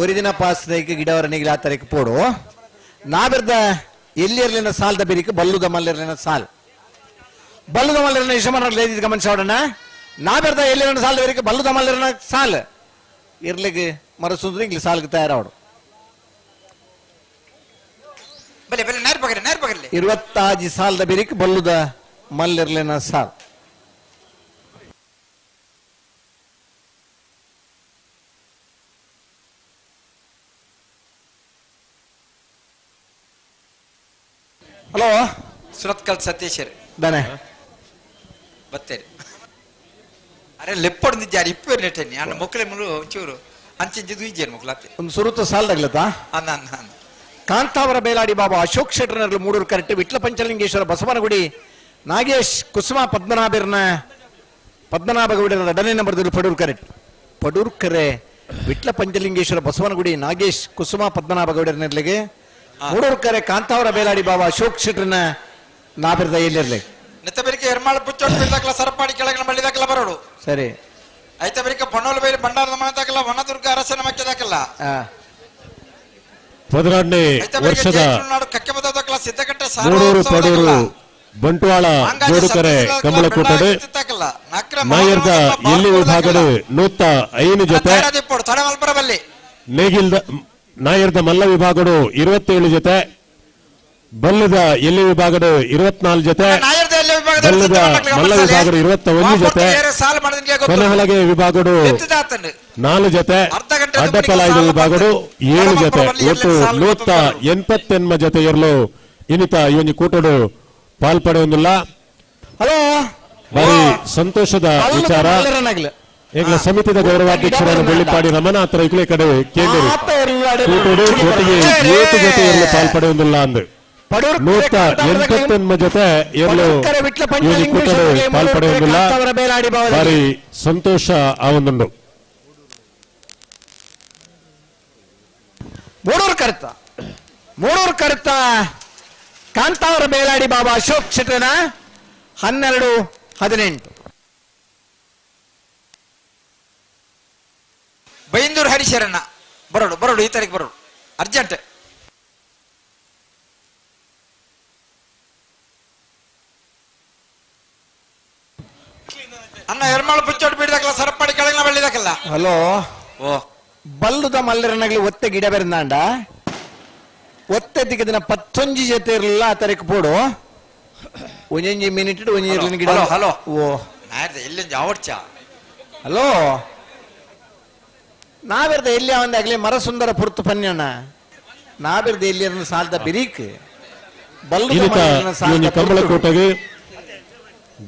ஒரு ದಿನ ಪಾಸ್ದೈಕ್ ಗಿಡವರನಿಗೆ ಆ ತರಕ್ಕೆ ಪೋಡು ನಾಬಿರ್ದ ಎಲ್ಲಿರ್ಲಿನ ಸಾಲ್ದ ಬೆರಿಕೆ ಬಲ್ಲುದ ಮಲ್ಲಿರ್ಲಿನ ಸಾಲ್ ಬಲ್ಲುದ ಮಲ್ಲಿರನ ಇಷ್ಟಮನ ಗಮನಿಸೋಡಣ ನಾಬಿರ್ದ ಎಲ್ಲಿರನ ಸಾಲ್ದ ಬೆರಿಕೆ ಬಲ್ಲುದ ಮಲ್ಲಿರನ ಸಾಲ್ ಇರ್ಲಿಕ್ಕೆ ಮರಸುಂದ್ರೆ ಇಂಗ್ಲಿ ಸಾಲ್ಗೆ ತಯಾರಾವಡು 26 ಸಾಲ್ದ ಬೆರಿಕೆ ಬಲ್ಲುದ ಮಲ್ಲಿರ್ಲಿನ ಸಾಲ್ ಹಲೋ ಸುರತ್ಕಲ್ ಸತೀಶ್ ದಾನೆ ಬತ್ತೇರಿ ಅರೆ ಲೆಪ್ಪೊಂದಿದ್ದಾರೆ ಇಪ್ಪು ನೆಟ್ಟೆನಿ ಅಣ್ಣ ಮಕ್ಕಳ ಮುಳು ಚೂರು ಅಂಚಿಂಜಿದು ಇಜ್ಜೇನು ಮಕ್ಕಳತ್ತೆ ಒಂದು ಸುರುತ ಸಾಲ್ದಾಗ್ಲತಾ ಅನ್ನ ಅನ್ನ ಅನ್ನ ಕಾಂತಾವರ ಬೇಲಾಡಿ ಬಾಬಾ ಅಶೋಕ್ ಶೆಟ್ರನರ್ಲು ಮೂಡೂರು ಕರೆಕ್ಟ್ ವಿಟ್ಲ ಪಂಚಲಿಂಗೇಶ್ವರ ಬಸವನಗುಡಿ ನಾಗೇಶ್ ಕುಸುಮ ಪದ್ಮನಾಭಗೌಡರ ಡನೆ ನಂಬರ್ದಲ್ಲಿ ಪಡೂರು ಕರೆಕ್ಟ್ ಪಡೂರು ಕರೆ ವಿಟ್ಲ ಪಂಚಲಿಂಗೇಶ್ವರ ಬಸವನಗುಡಿ ನಾಗೇಶ್ ಕುಸುಮ ಪದ್ಮನಾಭಗೌಡರನೆರ್ಲಿಗೆ ಮೂಡೂರು ಕರೆ ಕಾಂತಾವರ ಬೇಲಾಡಿ ಬಾಬಾ ಅಶೋಕ್ ಶೆಟ್ರನ ನಾಬಿರ್ದ ಎಲ್ಲಿರ್ಲಿ ನೆತ್ತ ಬೆರಿಕೆ ಎರ್ಮಾಳ ಪುಚ್ಚೋಟ್ ಬಿಡ್ದಾಕಲ ಸರಪಾಡಿ ಕೆಳಗಿನ ಬಳಿದಾಕಲ ಬರೋಡು ಸರಿ ಐತ ಬೆರಿಕೆ ಪೊನ್ನೋಲು ಬೈಲಿ ಬಂಡಾರದ ಮನದಾಕಲ್ಲ ವನದುರ್ಗ ಅರಸನ ಮಕ್ಕದಾಕಲ್ಲ 14ನೇ ವರ್ಷದ ಸಿದ್ದಕಟ್ಟೆ ಮೂಡೂರು ಪಡೂರು ಬಂಟ್ವಾಳ ಜೋಡುಕರೆ ಕಮಲಕೂಟಡು ನಾಯರ್ದ ಎಲ್ಲಿ ವಿಭಾಗಡು 105 ಜೊತೆ ನೇಗಿಲ್ದ ನಾಯರ್ದ ಮಲ್ಲ ವಿಭಾಗಡು 27 ಜೊತೆ ಬಲ್ಲದ ಎಲ್ಲಿ ವಿಭಾಗಡು 24 ಜೊತೆ ಬಲ್ಲದ ಮಲ್ಲ ವಿಭಾಗಡು 21 ಜೊತೆ ಕೊನೆಹಲಗೆ ವಿಭಾಗಡು 4 ಜೊತೆ ಅಡ್ಡಪಲಾಯದ ವಿಭಾಗಡು 7 ಜೊತೆ ಒಟ್ಟು 188 ಜೊತೆ ಇರಲು ಇನ್ನಿತ ಇವನಿ ಕೂಟಡು ಪಾಲ್ಪಡೆಯೊಂದಿಲ್ಲ. ಭಾರಿ ಸಂತೋಷದ ವಿಚಾರ. ಈಗ ಸಮಿತಿದ ಗೌರವಾಧ್ಯಕ್ಷರಾದ ಬೆಳ್ಳಿಪಾಡಿ ರಮನಾಥರ ಈ ಕಡೆ ಕೇಂದ್ರ ಕೂಟಡು ಒಟ್ಟಿಗೆ 7 ಜೊತೆ ಇರಲು ಪಾಲ್ಪಡೆಯೊಂದಿಲ್ಲ ಅಂದು 188 ಜೊತೆ ಇರಲು ಇವನಿ ಕೂಟಡು ಪಾಲ್ಪಡೆಯೊಂದಿಲ್ಲ. ಭಾರಿ ಸಂತೋಷ ಆ ಒಂದುಂಡು. ಮೂಡೂರು ಕರೆತ ಕಾಂತಾವರ ಬೇಲಾಡಿ ಬಾಬಾ ಅಶೋಕ್ ಶೆಟ್ರನ 12-18 ಬೈಂದೂರು ಹರಿಶರಣ್ಣ ಬರೋಡು ಈ ತಾರೀಕು ಬರೋಡು ಅರ್ಜೆಂಟ್. ಅನ್ನ ಎರ್ಮಾಳು ಪುಚ್ಚೋಟ್ ಬಿಡ್ದಾಕಲ್ಲ ಸರಪಾಡಿ ಕೆಳಗಿನ ಬಳ್ಳಿದಾಕಲ್ಲ. ಹಲೋ ಬಲ್ಲುದ ಮಲ್ಲಿರನಗ್ಲಿ ಒತ್ತೆ ಗಿಡ ಬೆರೆದಾಂಡ ಒತ್ತೆ ದಿಕ್ಕದಿನ 11 ಜೊತೆ ಇರಲಿಲ್ಲ ಆ ತರಕ್ಕೆ ಪೋಡು ಒಂಜಿ ಮಿನಿಟ್ ಒಂಜಿ ಇರ್ಲಿನ ಗಿಡ. ಹಲೋ ಓ ಎಲ್ಲಿ ಆವಡ್ಚ ಹಲೋ ನಾವಿರ್ದ ಎಲ್ಲಿ ಅವಂದಾಗ್ಲಿ ಮರ ಸುಂದರ ಪುರ್ತು ಪನ್ಯಣ್ಣ ನಾವಿರ್ದ ಎಲ್ಲಿ ಸಾಲ್ದ ಬಿರೀಕ್ ಕಮಲಕೋಟೆಗೆ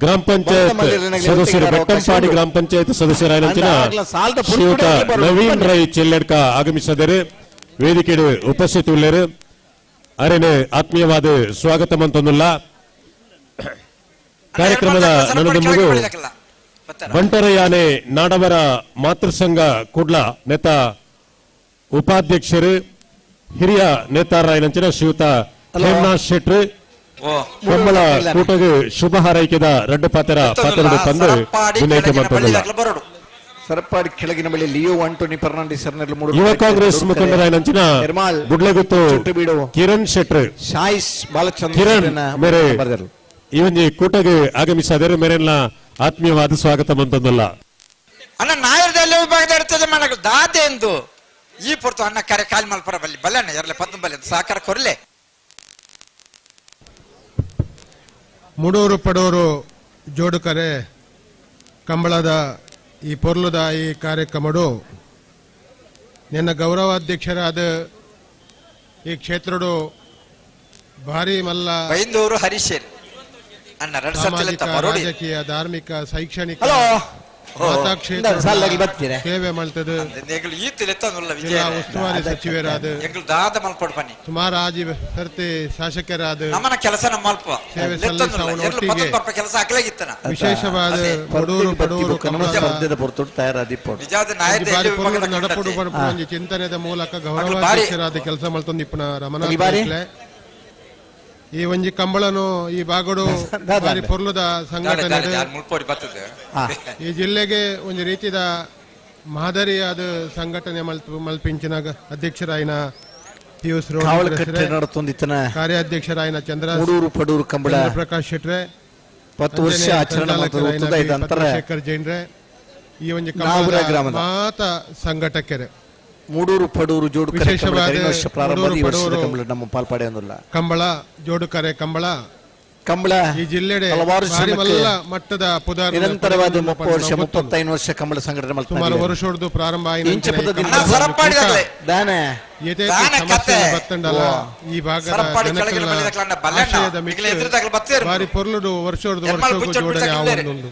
ಗ್ರಾಮ ಪಂಚಾಯತ್ ಸದಸ್ಯರು ಬೆಟ್ಟಂಪಾಡಿ ಗ್ರಾಮ ಪಂಚಾಯತ್ ಸದಸ್ಯರಾದ ಶ್ರೀಯುತ ನವೀನ್ ರೈ ಚೆಲ್ಲೆಡ್ಕ ಆಗಮಿಸಿದರೆ ವೇದಿಕೆ ಉಪಸ್ಥಿತಿ ಉಳ್ಳರು ಅರೇನೆ ಆತ್ಮೀಯವಾದ ಸ್ವಾಗತ ಮಂತೊಂದುಲ್ಲ. ಕಾರ್ಯಕ್ರಮದ ನಡೆದು ಬಂಟರಯಾನೆ ನಾಡವರ ಮಾತೃಸಂಘ ಕುಡ್ಲ ನೇತ ಉಪಾಧ್ಯಕ್ಷರು ಹಿರಿಯ ನೇತಾರರಾಯನಂಚಿನ ಶ್ರೀಯುತ ಹೇಮನಾಥ್ ಶೆಟ್ರು ಕಂಬಳ ಕೂಟಗೆ ಶುಭ ಹಾರೈಕೆದ ರೆಡ್ಡು ಪಾತ್ರ ಪಾತ್ರಗಳು ತಂದು ವಿನಯತೆ ಮಾಡ್ಕೊಂಡಿಲ್ಲ. ಸರಪಾಡಿ ಕೆಳಗಿನ ಬಳಿ ಲಿಯೋ ಆಂಟೋನಿ ಫರ್ನಾಂಡಿಸ್ ಯುವ ಕಾಂಗ್ರೆಸ್ ಮುಖಂಡರಾಯನಂಚಿನ ಗುಡ್ಲೆಗುತ್ತು ಕಿರಣ್ ಶೆಟ್ರು ಶಾಯಿಸ್ ಕಿರಣ್ ಮೇರೆ ಇವನ್ಜಿ ಕೂಟಗೆ ಆಗಮಿಸಿದರೆ ಮೇರೆಲ್ಲ ಆತ್ಮೀಯವಾದ ಸ್ವಾಗತ ಮಂತಂದಲ್ಲ. ಅಣ್ಣ ನಾಯರ್ದಲ್ಲಿ ವಿಭಾಗದ ಇರ್ತದೆ ಮಾಡಲು ದಾದೆ ಎಂದು ಈ ಪೊರ್ತು ಅಣ್ಣ ಕರೆ ಕಾಲ್ ಮಲ್ಪರ ಬಲ್ಲಿ ಬಲ್ಲಣ್ಣ ಎರಲೆ 19 ಸಹಕಾರ ಕೊರ್ಲೆ. ಮೂಡೂರು ಪಡೂರು ಜೋಡುಕರೆ ಕಂಬಳದ ಈ ಪೊರ್ಲುದ ಈ ಕಾರ್ಯಕ್ರಮಡು ನಿನ್ನ ಗೌರವಾಧ್ಯಕ್ಷರಾದ ಈ ಕ್ಷೇತ್ರಡು ಭಾರಿ ಮಲ್ಲ ಬೈಂದೂರು ಹರಿಶೇರ್ ಅಣ್ಣ ಸಾಮಾಜಿಕ ರಾಜಕೀಯ ಧಾರ್ಮಿಕ ಶೈಕ್ಷಣಿಕ ಮಾತಾ ಕ್ಷೇತ್ರ ಸಾಲಾಗಿ ಬರ್ತೀರಾ ಸೇವೆ ಮಾಡ್ತದೆ ಜಿಲ್ಲಾ ಉಸ್ತುವಾರಿ ಸಚಿವರಾದ ಸುಮಾರು ಆಜಿ ಸರ್ತಿ ಶಾಸಕರಾದ ನಮ್ಮನ ಕೆಲಸ ನಮ್ಮ ಅಲ್ಪ ಸೇವೆ ಸಲ್ಲಿಸುವವರೊಟ್ಟಿಗೆ ಕೆಲಸ ಆಗ್ಲಾಗಿತ್ತನ ವಿಶೇಷವಾದ ಬಡೂರು ಬಡೂರು ನಡಪಡು ಒಂದು ಚಿಂತನೆದ ಮೂಲಕ ಗೌರವಾಧ್ಯಕ್ಷರಾದ ಕೆಲಸ ಮಾಡ್ತಂದು ಇಪ್ಪನ ರಮಣ ಈ ಒಂಜಿ ಕಂಬಳನು ಈ ಬಾಗಡು ಬಾರಿ ಪೊರ್ಲುದ ಸಂಘಟನೆ ಈ ಜಿಲ್ಲೆಗೆ ಒಂದು ರೀತಿದ ಮಾದರಿಯಾದ ಸಂಘಟನೆ ಮಲ್ಪಿಂಚಿನ ಅಧ್ಯಕ್ಷರಾಯಿನ ಪಿಯೂಸ್ ಕಾರ್ಯಾಧ್ಯಕ್ಷರಾಯಿನ ಚಂದ್ರ ಪ್ರಕಾಶ್ ಶೆಟ್ರೆ 10 ವರ್ಷ ಆಚರಣೆ ಶೇಖರ್ ಜೈನ್ರೆ ಈ ಒಂದು ಕಂಬಳ ಮಾತ ಸಂಘಟಕರೆ ಮೂಡೂರು ಪಡೂರು ಜೋಡು ವಿಶೇಷವಾದ ನಮ್ಮ ಪಾಲ್ಪಡೆ ಕಂಬಳ ಜೋಡುಕರೆ ಕಂಬಳ ಈ ಜಿಲ್ಲೆಡೆ ಮಟ್ಟದ ನಿರಂತರವಾದ 30 ವರ್ಷ 35 ವರ್ಷ ಕಂಬಳ ಸಂಘಟನೆ ಸುಮಾರು ವರ್ಷದ್ದು ಪ್ರಾರಂಭ ಈ ಭಾಗದ ಬಾರಿ ಪೊರ್ಲುಡು ವರ್ಷದ್ದು ಜೋಡಣೆ ಆವೊಂದು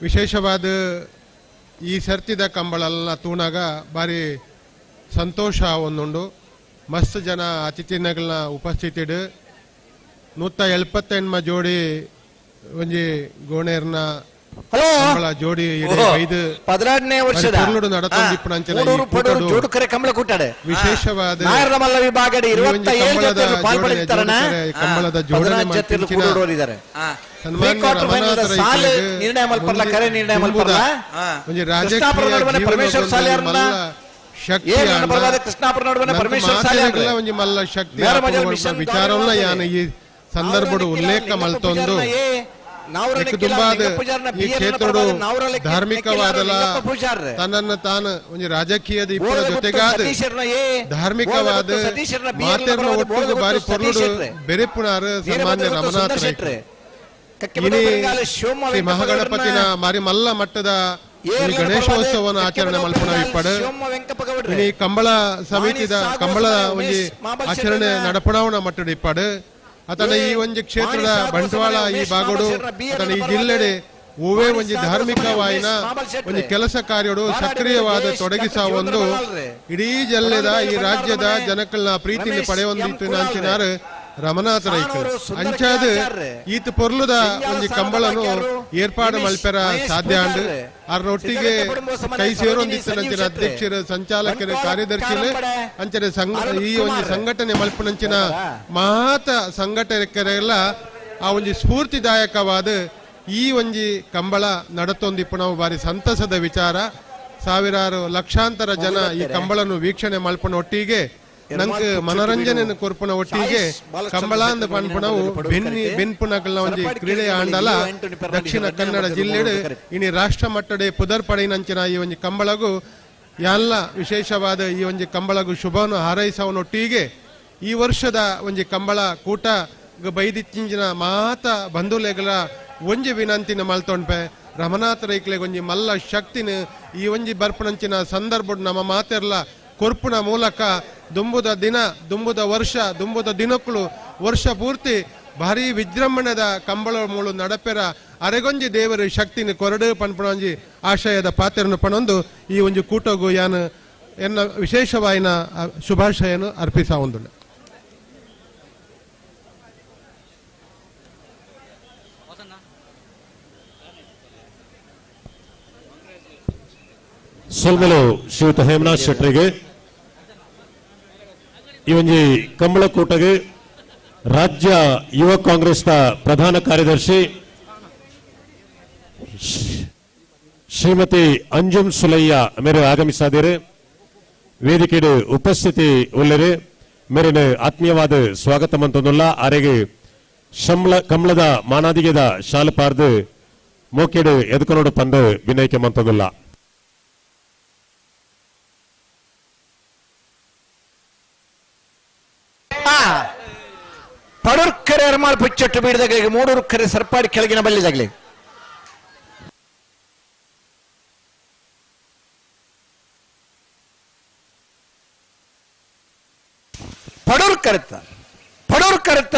ವಿಶೇಷವಾದ ಈ ಸರ್ತಿದ ಕಂಬಳೆಲ್ಲ ತೂಣಾಗ ಬಾರಿ ಸಂತೋಷ ಒಂದುಂಡು ಮಸ್ತ್ ಜನ ಅತಿಥಿಗಳನ್ನ ಉಪಸ್ಥಿತಿಡು 178 ಜೋಡಿ ಒಂಜಿ ಗೋಣೇರ್ನ ಜೋಡಿ 5 16ನೇ ವರ್ಷದ ವಿಶೇಷವಾದ ಕಂಬಳದ ಜೋಡಣೆ ವಿಚಾರವನ್ನ ಯಾನ ಈ ಸಂದರ್ಭದ ಉಲ್ಲೇಖ ಮಲ್ತೊಂದು ತುಂಬಾದ ಈ ಕ್ಷೇತ್ರಡು ಧಾರ್ಮಿಕವಾದಲ ತನ್ನನ್ನು ತಾನು ಒಂದು ರಾಜಕೀಯದ ಇಬ್ಬರ ಜೊತೆಗಾದ ಧಾರ್ಮಿಕವಾದ ಮಾತೆರ್ನ ಒಟ್ಟಿಗೆ ಬಾರಿ ಪೊರ್ಲುಡು ಬೆರೆಪುಣಾರ ಸನ್ಮಾನ್ಯ ರಮನಾಥ್ ಶ್ರೀ ಮಹಾಗಣಪತಿನ ಮಾರಿ ಮಲ್ಲ ಮಟ್ಟದ ಗಣೇಶೋತ್ಸವವನ್ನು ಆಚರಣೆ ಮಲ್ಪುಣ ಇಪ್ಪಡು ಈ ಕಂಬಳ ಸಮಿತಿದ ಕಂಬಳ ಒಂಜಿ ಆಚರಣೆ ನಡಪಣವನ ಮಟ್ಟದ ಇಪ್ಪಡು ಅತನ ಈ ಒಂಜಿ ಕ್ಷೇತ್ರದ ಬಂಟ್ವಾಳ ಈ ಬಾಗೋಡು ಅತನ ಈ ಜಿಲ್ಲೆಡೆ ಓವೇ ಒಂಜಿ ಧಾರ್ಮಿಕವಾಯಿನ ಒಂದು ಕೆಲಸ ಕಾರ್ಯಡು ಸಕ್ರಿಯವಾದ ತೊಡಗಿಸ ಒಂದು ಇಡೀ ಜಿಲ್ಲೆದ ಈ ರಾಜ್ಯದ ಜನಕಲ್ನ ಪ್ರೀತಿని ಪಡೆಯೊಂದಿತ್ತು ಅಂಚಿನಾರು ರಮನಾಥ ರೈಕರು ಅಂಚಾದ ಈತ ಪೊರ್ಲುದ ಒಂದು ಕಂಬಳನು ಏರ್ಪಾಡು ಮಲ್ಪೆರ ಸಾಧ್ಯ ಅಂಡು ಅರೊಟ್ಟಿಗೆ ಕೈ ಸೇರೊಂದಿತ್ತನಂಚಿನ ಅಧ್ಯಕ್ಷರು ಸಂಚಾಲಕರು ಕಾರ್ಯದರ್ಶಿಗಳು ಅಂಚನೆ ಈ ಒಂದು ಸಂಘಟನೆ ಮಲ್ಪನಂಚಿನ ಮಹಾತ ಸಂಘಟಕರೆಲ್ಲ ಆ ಒಂದು ಸ್ಫೂರ್ತಿದಾಯಕವಾದ ಈ ಒಂಜಿ ಕಂಬಳ ನಡತೊಂದಿಪ್ಪು ನಾವು ಬಾರಿ ಸಂತಸದ ವಿಚಾರ ಸಾವಿರಾರು ಲಕ್ಷಾಂತರ ಜನ ಈ ಕಂಬಳನ್ನು ವೀಕ್ಷಣೆ ಮಲ್ಪನ ಒಟ್ಟಿಗೆ ನಂಗೆ ಮನರಂಜನೆ ಕೊರ್ಪುನ ಒಟ್ಟಿಗೆ ಕಂಬಳ ಅಂದ ಪನ್ಪುಣವು ಬೆನ್ಪುನಕಲ್ನ ಒಂಜಿ ಕ್ರೀಡೆ ಆಂಡಲ ದಕ್ಷಿಣ ಕನ್ನಡ ಜಿಲ್ಲೆಡು ಇನಿ ರಾಷ್ಟ್ರ ಮಟ್ಟಡೆ ಪುದರ್ ಪಡೆಯಿನಂಚಿನ ಈ ಒಂಜಿ ಕಂಬಳಗು ಎಲ್ಲ ವಿಶೇಷವಾದ ಈ ಒಂಜಿ ಕಂಬಳಗು ಶುಭವನ್ನು ಹಾರೈಸವನೊಟ್ಟಿಗೆ ಈ ವರ್ಷದ ಒಂಜಿ ಕಂಬಳ ಕೂಟ ಬೈದಿಚ್ಚಿಂಚಿನ ಮಾತ ಬಂಧುಲೆಗಳ ಒಂಜಿ ವಿನಂತಿನ ಮಲ್ತೊಂಡ್ಪೆ ರಮನಾಥ ರೈಕ್ಲೆಗೆ ಒಂಜಿ ಮಲ್ಲ ಶಕ್ತಿನ ಈ ಒಂಜಿ ಬರ್ಪಣಂಚಿನ ಸಂದರ್ಭ ನಮ್ಮ ಮಾತೆರ್ಲ ಕೊರ್ಪುನ ಮೂಲಕ ದುಂಬುದ ದಿನ ದುಂಬುದ ವರ್ಷ ದುಂಬುದ ದಿನಕ್ಕಳು ವರ್ಷ ಪೂರ್ತಿ ಭಾರಿ ವಿಜೃಂಭಣೆದ ಕಂಬಳ ಮೂಳು ನಡಪೆರ ಅರೆಗೊಂಜಿ ದೇವರು ಶಕ್ತಿನ ಕೊರಡು ಪನ್ಪಣಂಜಿ ಆಶಯದ ಪಾತ್ರನು ಪಣೊಂದು ಈ ಒಂಜಿ ಕೂಟೋಗು ಯಾನು ಎನ್ನ ವಿಶೇಷವಾಯಿನ ಶುಭಾಶಯನು ಅರ್ಪಿಸ ಒಂದು ಸೊಲ್ಮೆಲು ಶ್ರೀಯುತ ಹೇಮನಾಥ್ ಶೆಟ್ಟರಿಗೆ ಈ ಒಂಜಿ ಕಂಬಳ ಕೂಟಗೆ ರಾಜ್ಯ ಯುವ ಕಾಂಗ್ರೆಸ್ನ ಪ್ರಧಾನ ಕಾರ್ಯದರ್ಶಿ ಶ್ರೀಮತಿ ಅಂಜುಮ್ ಸುಲಯ್ಯ ಮೇರೆ ಆಗಮಿಸಿದರೆ ವೇದಿಕೆಡು ಉಪಸ್ಥಿತಿ ಉಳ್ಳರೆ ಮೇರಿನ ಆತ್ಮೀಯವಾದ ಸ್ವಾಗತ ಮಂತೊಂದುಲ್ಲ ಆರೆಗೆ ಕಂಬಳದ ಮಾನಾದಿಗೆದ ಶಾಲು ಪಾರ್ದು ಮೋಕೆಡು ಎದುಕನೋಡು ಪಂದು ವಿನಯಕ್ಕೆ ಮಂತೊಂದುಲ್ಲ ಪಡೂರ್ಕೆರೆ ಅರಮಾಳ್ ಪುಚ್ಚಟ್ಟು ಬೀಡದಾಗಲಿಗೆ ಮೂಡೂರ್ಕೆರೆ ಸರ್ಪಾಡಿ ಕೆಳಗಿನ ಬಲ್ಲಿದಾಗಲಿ ಪಡೂರ್ಕರತ್ತ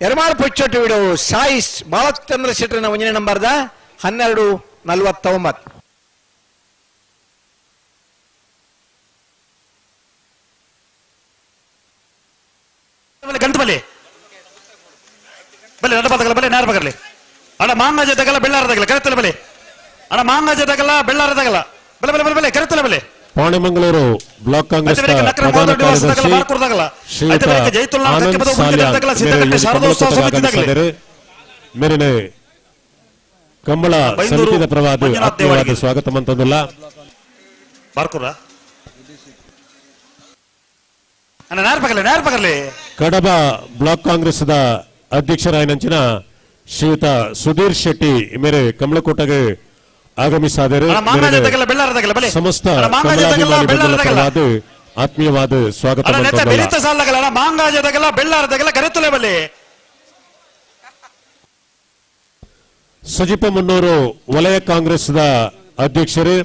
ಎರಮಾಳ್ ಪುಚ್ಚಟ್ಟು ಬಿಡು ಸಾಯಿಸ್ ಬಾಲಚಂದ್ರ ಶೆಟ್ಟರ್ನ ಒಂಜನೇ ನಂಬರ್ದ 12:49. ಗಂಟು ಬಲೆ ಬಲೆ ನಡಪಾತಗಲ್ಲ ಬಲೆ ನೇರ ಬಗರ್ಲಿ ಅಣ್ಣ ಮಾಂಗ ಜೊತೆಗಲ್ಲ ಬೆಳ್ಳಾರದಾಗಲ್ಲ ಕರೆತಲ್ಲ ಬಲೆ ಅಣ್ಣ ಮಾಂಗ ಜೊತೆಗಲ್ಲ ಬೆಳ್ಳಾರದಾಗಲ್ಲ ಬಲೆ ಬಲೆ ಬಲೆ ಬಲೆ ಕರೆತಲ್ಲ ಬಲೆ ಪಾಣೆಮಂಗಳೂರು ಬ್ಲಾಕ್ ಕಾಂಗ್ರೆಸ್ ಪ್ರಧಾನ ಕಾರ್ಯದರ್ಶಿ ಶ್ರೀಯುತ ಆನಂದ್ ಸಾಲ್ಯಾನ್ ಮೇರಿನ ಕಂಬಳ ಸಮಿತಿಯ ಪ್ರವಾದ ಆತ್ಮೀಯವಾದ ಸ್ವಾಗತ ಮಂತಂದುಲ್ಲ ಬಾರ್ಕೂರ ಅಣ್ಣ ನೇರ ಬಗರ್ಲಿ ಕಡಬ ಬ್ಲಾಕ್ ಕಾಂಗ್ರೆಸ್ ಅಧ್ಯಕ್ಷರಾಯನಂಚಿನ ಶ್ರೀಯುತ ಸುಧೀರ್ ಶೆಟ್ಟಿ ಮೇರೆ ಕಮಲಕೋಟಗೆ ಆಗಮಿಸಾದರು ಸಮಸ್ತ ಕಮಲಾಭಿಮಾನಿಗಳ ಆತ್ಮೀಯವಾದ ಸ್ವಾಗತ ಸಜಿಪ ಮುನ್ನೂರು ವಲಯ ಕಾಂಗ್ರೆಸ್ ಅಧ್ಯಕ್ಷರು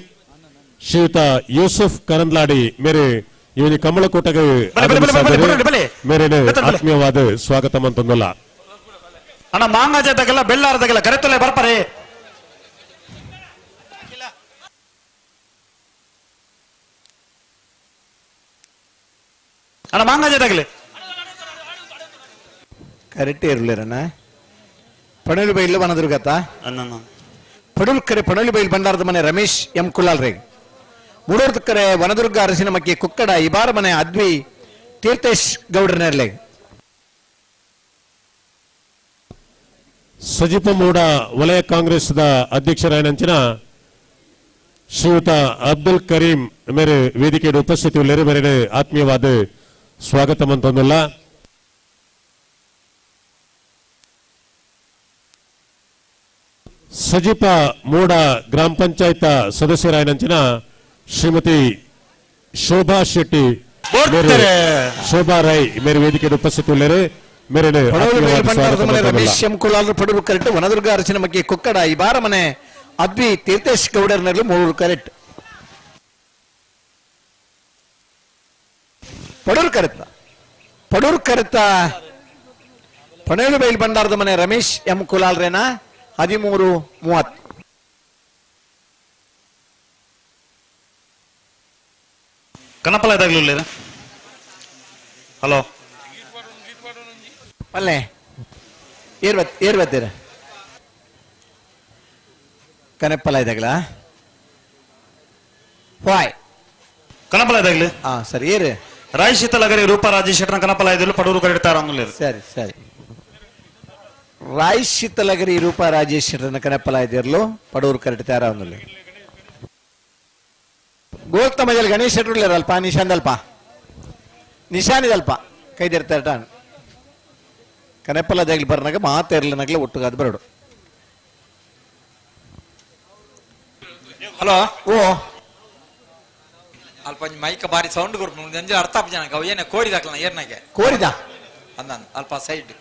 ಶ್ರೀಯುತ ಯೂಸುಫ್ ಕರಂದ್ಲಾಡಿ ಮೇರೆ ಇವನಿ ಕಮಲಕೋಟಗೆ ಮೇರೆ ಆತ್ಮೀಯವಾದ ಸ್ವಾಗತ ಮಂತಂದಲ್ಲ ಅಣ್ಣ ಮಾಂಗ ಜೊತೆಗಲ್ಲ ಬೆಳ್ಳಾರದಾಗಲ್ಲ ಕರೆತೊಲೆ ಬರ್ಪಾರೆ ಅಣ್ಣ ಮಾಂಗ ಜೊತೆಗಲಿ ಕರೆಕ್ಟ್ ಇರಲಿರಣ್ಣ ಪಣಲು ಬೈಲ್ ವನದುರ್ಗತ ಪಡುಲ್ ಕರೆ ಪಣಲು ಬೈಲ್ ಬಂಡಾರದ ಮನೆ ರಮೇಶ್ ಎಂ ಕುಲಾಲ್ ರೇಗ್ ಮೂಡೂರ್ದ ಕರೆ ವನದುರ್ಗ ಅರಸಿನ ಮಕ್ಕಿ ಕುಕ್ಕಡ ಇಬಾರ ಮನೆ ಅದ್ವಿ ತೀರ್ಥೇಶ್ ಗೌಡ್ರನೇರ್ಲೆ ಸಜಿಪ ಮೂಡ ವಲಯ ಕಾಂಗ್ರೆಸ್ ಅಧ್ಯಕ್ಷರಾಯನಂಚಿನ ಶ್ರೀಯುತ ಅಬ್ದುಲ್ ಕರೀಂ ಮೇರೆ ವೇದಿಕೆ ಉಪಸ್ಥಿತಿ ಮೇರೆ ಆತ್ಮೀಯವಾದ ಸ್ವಾಗತ ಮಂತಂದಲ್ಲ ಸಜಿಪ ಮೂಡ ಗ್ರಾಮ ಪಂಚಾಯತ್ ಸದಸ್ಯರಾಯನಂಚಿನ ಶ್ರೀಮತಿ ಶೋಭಾ ಶೆಟ್ಟಿ ಶೋಭಾ ರೈ ಮೇರೆ ವೇದಿಕೆ ಉಪಸ್ಥಿತಿ ರಮೇಶ್ ಎಂ ಕುಲಾಲ್ ಪಡೂರು ಕರೆಕ್ಟ್ ವನದುರ್ಗ ಅರಸಿನ ಮಕ್ಕಿ ಕುಕ್ಕಡ ಇಬಾರ ಮನೆ ಅದ್ವಿ ತೀರ್ಥೇಶ್ ಗೌಡರ್ನಲ್ಲೂ ಮೂರು ಕರೆಕ್ಟ್ ಪಡೂರು ಕರೆತ ಪಣೇಲು ಬೈಲ್ ಬಂಡಾರದ ಮನೆ ರಮೇಶ್ ಎಂ ಕುಲಾಲ್ ರೇನಾ 13:30 ಕನಪಲ ಇದಾಗ್ಲಿಲ್ಲ ಹಲೋ ಅಲ್ಲೇ ಏರ್ ಬರ್ತೀರ ಕನೆಪ್ಪಲ ಇದಾಗಲ ಹಾಯ್ ಕನಪಲ ಇದಾಗ್ಲಿ ಸರಿ ಏರು ರಾಯ್ ಶೀತಲಗರಿ ರೂಪ ರಾಜೇಶ್ ಶೆಟ್ಟರ್ ಕನಪಲ ಇದ್ಲು ಪಡೂರು ಕರೆಡ್ತಾರ ಸರಿ ಸರಿ ರಾಯ್ ಶೀತಲಗರಿ ರೂಪ ರಾಜೇಶ್ ಶೆಟ್ಟರ್ನ ಕನೆಪ್ಪಲ ಇದಿರ್ಲು ಪಡೂರು ಕರೆಡ್ತಾರ ಅವನಲ್ಲಿ ಗೋಲ್ತ ಮಜಲ್ ಗಣೇಶ್ ಶೆಟ್ಟರ್ ಅಲ್ಪ ನಿಶಾನಿದಲ್ಪ ಕೈದಿರ್ತಾರ ಕನೆಪ್ಪಲದಾಗ್ಲಿ ಬರ್ನಾಗ ಮಾತೇರ್ಲನಾಗ್ಲಿ ಒಟ್ಟುಗಾದ ಬರಡು ಹಲೋ ಓ ಅಲ್ಪ ಮೈಕ ಬಾರಿ ಸೌಂಡ್ ಕೊಡ್ಕೊಂಡು ಅರ್ಥ ಜನ ಏನ ಕೋರಿದಾಕಲ್ಲ ಏರ್ನಾಗೆ ಕೋರಿದ ಅಂದ ಅಲ್ಪ ಸೈಡ್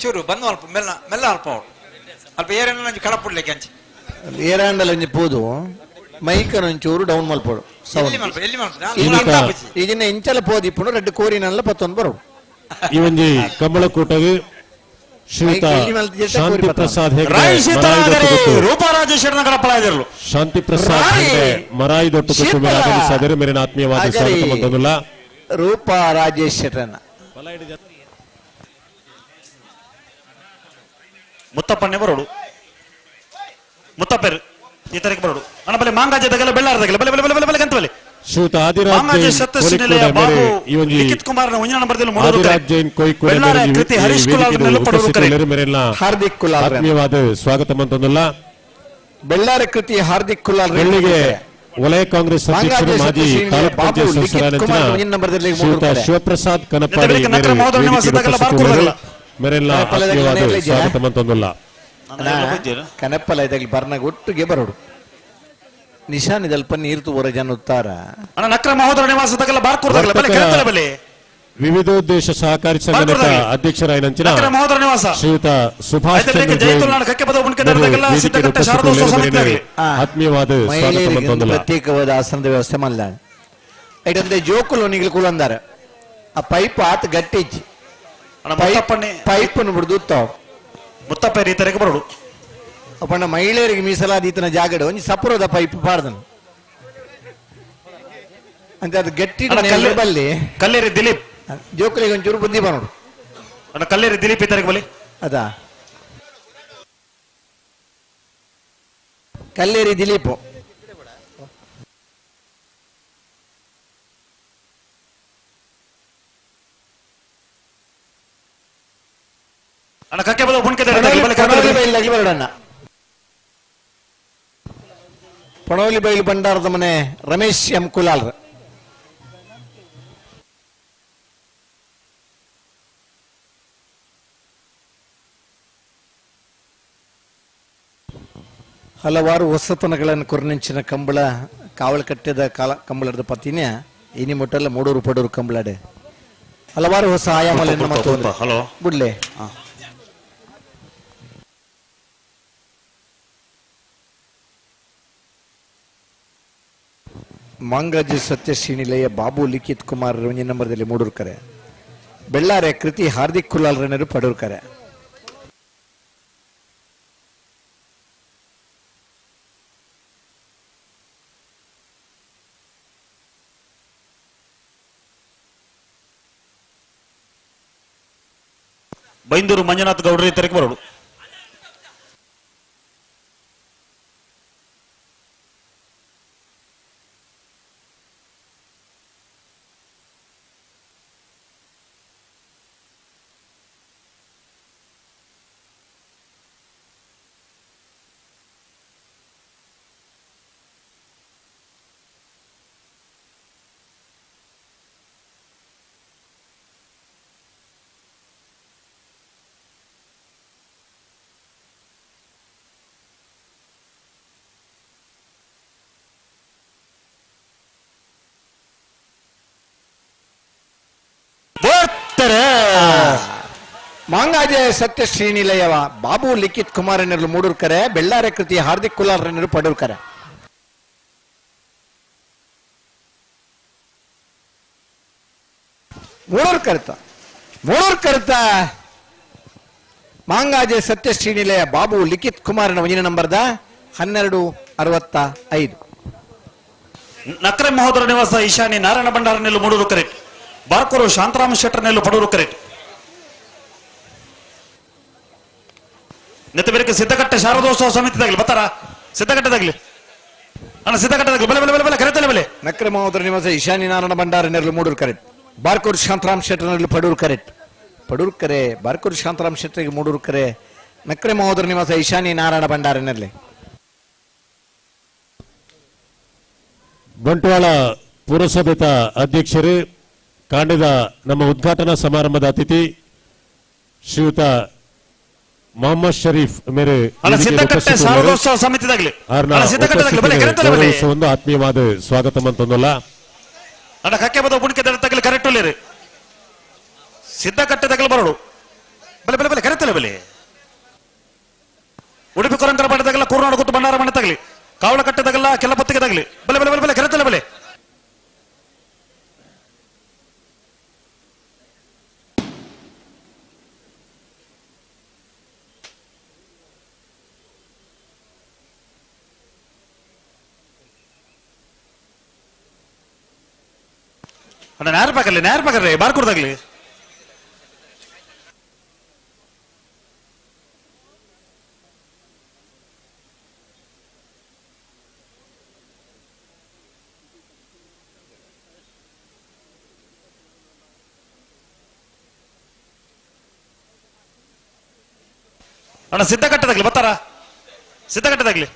ಚೂರು ಬಂದು ಅಲ್ಪ ಮೆಲ್ಲ ಮೆಲ್ಲ ಅಲ್ಪ ಅವಳು ಅಲ್ಪ ಏರೇನ ಕಡಪುಡ್ಲಿಕ್ಕೆ ಅಂಚಿ ಏರಾಂಡಲ್ ಒಂಜಿ ಪೋದು ಮೈಕನ್ ಒಂಚೂರು ಡೌನ್ ಮಲ್ಪೋಡು ಈಗಿನ ಇಂಚಲ ಪೋದಿಪ್ಪುಡು ರೆಡ್ ಕೋರಿನಲ್ಲ ಪತ್ತೊಂದು ಬರೋಡು ಈ ಒಂಜಿ ಕಮಲಕೋಟಗೆ ಶ್ರೀಯುತ ಶಾಂತಿ ಪ್ರಸಾದ್ ಶಾಂತಿ ಪ್ರಸಾದ್ ಮರಾಯಿ ದೊಟ್ಟು ಆಗಮಿಸಿದರೆ ಮೇರಿನ ಆತ್ಮೀಯವಾದ ಸ್ವಾಗತ ಮಂತಂದುಲ್ಲ ರೂಪ ರಾಜೇಶ್ ಶೆಟ್ಟರ್ನ ಮುತ್ತಪ್ಪಣ್ಣೆ ಬರೋಡು ಮುತ್ತಪ್ಪರು ಈ ತರಕ್ಕೆ ಬರೋಡು ಅಣ್ಣ ಬಲೆ ಮಾಂಗಾಜದಾಗಲ್ಲ ಬೆಳ್ಳಾರದಾಗಲ್ಲ ಬಲೆ ಬಲೆ ಬಲೆ ಬಲೆ ಗಂತವಲೆ ಶ್ರೀಯುತ ಆದಿರಾಜ್ ಆತ್ಮೀಯವಾದ ಸ್ವಾಗತ ಮಂತಂದುಲ್ಲ ಬೆಳ್ಳಾರಿ ಕೃತಿ ಹಾರ್ದಿಕ್ ಕುಲಾಲ್ ಬೆಳ್ಳಿಗೆ ವಲಯ ಕಾಂಗ್ರೆಸ್ ಅಧ್ಯಕ್ಷರು ಮಾಜಿ ತಾಲೂಕು ಪಂಚಾಯತ್ ಸದಸ್ಯರಾದ ಶ್ರೀಯುತ ಶಿವಪ್ರಸಾದ್ ಕನಪಾಡಿ ಮೇರೆಲ್ಲ ಆತ್ಮೀಯವಾದ ಸ್ವಾಗತ ಮಂತಂದುಲ್ಲ ಕನಪ್ಪಲ ಇದಾಗಲಿ ಬರ್ನಾಗ ಒಟ್ಟಿಗೆ ಬರೋಡು ನಿಶಾನಿದಲ್ಪ ನೀರ್ತು ಹೊರ ಜನ ಉತ್ತಾರ ನಕ್ರ ಮಹೋದರ ನಿವಾಸದಾಗಲ್ಲ ಬಾರ್ಕೂರ್ದಾಗಲ್ಲ ಬಲೆ ಕರೆತಲ ಬಲೆ ವಿವಿಧೋದ್ದೇಶ ಸಹಕಾರಿ ಸಂಘದ ಅಧ್ಯಕ್ಷರಾಯನಂಚಿನ ಶ್ರೀಯುತ ಸುಭಾಷ್ ಆತ್ಮೀಯವಾದ ಪ್ರತ್ಯೇಕವಾದ ಆಸನದ ವ್ಯವಸ್ಥೆ ಮಲ್ಲ ಐಟಂತೆ ಜೋಕುಲು ನಿಗಲು ಕುಲಂದಾರ ಆ ಪೈಪ್ ಆತ ಗಟ್ಟಿಚ್ಚಿ ಪೈಪ್ ಬಿಡ್ದು ಮುತ್ತಪ್ಪ ಈ ತರಕ್ಕೆ ಬರೋಡು ಅಪ್ಪಣ್ಣ ಮಹಿಳೆಯರಿಗೆ ಮೀಸಲಾದ ಈತನ ಜಾಗಡು ಒಂಜಿ ಸಪುರದಪ್ಪ ಇಪ್ಪ ಪಾಡ್ದನು ಅಂತ ಅದು ಗಟ್ಟಿ ಬಲ್ಲಿ ಕಲ್ಲೇರಿ ದಿಲೀಪ್ ಜೋಕುಲಿಗೆ ಒಂಚೂರು ಬುದ್ಧಿ ಬರೋಡು ಅಣ್ಣ ಕಲ್ಲೇರಿ ದಿಲೀಪ್ ಇದ್ದಾರೆ ಬಲಿ ಅದಾ ಕಲ್ಲೇರಿ ದಿಲೀಪ್ ಅಣ್ಣ ಕಕ್ಕೆ ಬದ ಬರೋಡಣ್ಣ ಪಣೋಲಿ ಬೈಲು ಭಂಡಾರದ ಮನೆ ರಮೇಶ್ ಎಂ ಕುಲಾಲ್ ಹಲವಾರು ಹೊಸತನಗಳನ್ನು ಕೊರ್ನೆಂಚಿನ ಕಂಬಳ ಕಾವಲು ಕಟ್ಟದ ಕಂಬಳದ ಪತ್ತಿನ ಇನಿ ಮುಟ್ಟಲ್ಲ ಮೂಡೂರು ಪಡೂರು ಕಂಬಳಡೆ ಹಲವಾರು ಹೊಸ ಆಯಾಮಗಳನ್ನು ಹಲೋ ಬಿಡ್ಲೆ ಮಾಂಗಾಜಿ ಸತ್ಯಶ್ರೀನಿಲಯ ಬಾಬು ಲಿಖಿತ್ ಕುಮಾರ್ ಒಂಜಿ ನಂಬರ್ದಲ್ಲಿ ಮೂಡೂರ್ಕರೆ ಬೆಳ್ಳಾರೆ ಕೃತಿ ಹಾರ್ದಿಕ್ ಕುಲಾಲ್ ರನ್ನರು ಪಡೂರ್ಕರೆ ಬೈಂದೂರು ಮಂಜುನಾಥ್ ಗೌಡ್ರಿ ತೆರಕ್ಕೆ ಬರೋಡು ಮಾಂಗಾಜೆ ಸತ್ಯ ಶ್ರೀನಿಲಯವ ಬಾಬು ಲಿಖಿತ್ ಕುಮಾರ್ ಎನ್ನರು ಮೂಡೂರ್ಕರೆ ಬೆಳ್ಳಾರೆ ಕೃತಿ ಹಾರ್ದಿಕ್ ಕುಲಾಲ್ ರನ್ನರು ಪಡೂರ್ಕರೆ ಮೂಡೂರ್ಕರ್ತ ಮಾಂಗಾಜೆ ಸತ್ಯ ಶ್ರೀನಿಲಯ ಬಾಬು ಲಿಖಿತ್ ಕುಮಾರನ ಒಂಜಿನ ನಂಬರ್ದ 1265 ನಕ್ರೆ ಮಹೋದರ ನಿವಾಸ ಈಶಾನಿ ನಾರಾಯಣ ಭಂಡಾರ ನೆಲ್ಲು ಮೂಡೂರು ಕರೆಕ್ಟ್ ಬಾರ್ಕೂರು ಶಾಂತರಾಮ ಶೆಟ್ಟರ್ ನೆಲ್ಲು ಪಡೂರು ಕರೆಕ್ಟ್ ನೆತ್ತಬೇರಿಕೆ ಸಿದ್ಧಕಟ್ಟೆ ಶಾರದೋತ್ಸವ ಸಮಿತಿದಾಗಲಿ ಬತ್ತಾರ ಸಿದ್ಧಕಟ್ಟೆದಾಗಲಿ ಅಣ್ಣ ಸಿದ್ಧಕಟ್ಟೆದಾಗಲಿ ಬಲೆ ಬಲೆ ಬಲೆ ಕರೆತಲೆ ಬಲೆ ನಕ್ರೆ ಮಹೋದರ ನಿವಾಸ ಈಶಾನಿ ನಾರಾಯಣ ಭಂಡಾರ ನೆಲ್ಲು ಮೂಡೂರು ಕರೆಕ್ಟ್ ಬಾರ್ಕೂರು ಶಾಂತರಾಮ್ ಶೆಟ್ಟರ್ ನೆಲ್ಲು ಪಡೂರು ಕರೆಕ್ಟ್ ಪಡೂರು ಕರೆ ಬಾರ್ಕೂರು ಶಾಂತರಾಮ್ ಶೆಟ್ಟರಿಗೆ ಮೂಡೂರು ಕರೆ ನಕ್ರೆ ಮಹೋದರ ನಿವಾಸ ಈಶಾನಿ ನಾರಾಯಣ ಭಂಡಾರ ನೆಲ್ಲೆ ಬಂಟ್ವಾಳ ಪುರಸಭೆತ ಅಧ್ಯಕ್ಷರು ಕಾಂಡದ ನಮ್ಮ ಉದ್ಘಾಟನಾ ಸಮಾರಂಭದ ಅತಿಥಿ ಶ್ರೀಯುತ ಮೊಹಮ್ಮದ್ ಶರೀಫ್ ಮೇರೆ ಸಿದ್ಧಕಟ್ಟೆ ಶಾರದೋತ್ಸವ ಸಮಿತಿದಾಗಲಿ ಒಂದು ಆತ್ಮೀಯವಾದ ಸ್ವಾಗತ ಅಂತಂದಲ್ಲ ಅಣ್ಣ ಕಕ್ಕೆ ಬದ ಬುಣಿಕೆ ತಗಲಿ ಕರೆಕ್ಟ್ ಒಳ್ಳೆರಿ ಸಿದ್ಧಕಟ್ಟೆ ತಗಲಿ ಬರೋಡು ಬಲೆ ಬಲೆ ಬಲೆ ಕರೆತಲೆ ಬಲೆ ಉಡುಪಿ ಕೊರಂಕರ ಪಾಠ ತಗಲ ಕೂರ್ನಾಡು ಕೂತು ಭಂಡಾರ ಮನೆ ತಗಲಿ ಕಾವಳ ಕಟ್ಟೆ ತಗಲ್ಲ ಕೆಲ ಪತ್ತಿಗೆ ತಗಲಿ ಬಲೆ ಬಲೆ ಬಲೆ ಬಲೆ ಕರೆತಲೆ ಬಲೆ ಅಣ್ಣ ನೇರ ಪಾಕರ್ಲಿ ಬಾರ್ಕೂರ್ದಾಗ್ಲಿ ಅಣ್ಣ ಸಿದ್ಧಕಟ್ಟದಾಗ್ಲಿ ಬತ್ತಾರ ಸಿದ್ಧಕಟ್ಟದಾಗ್ಲಿ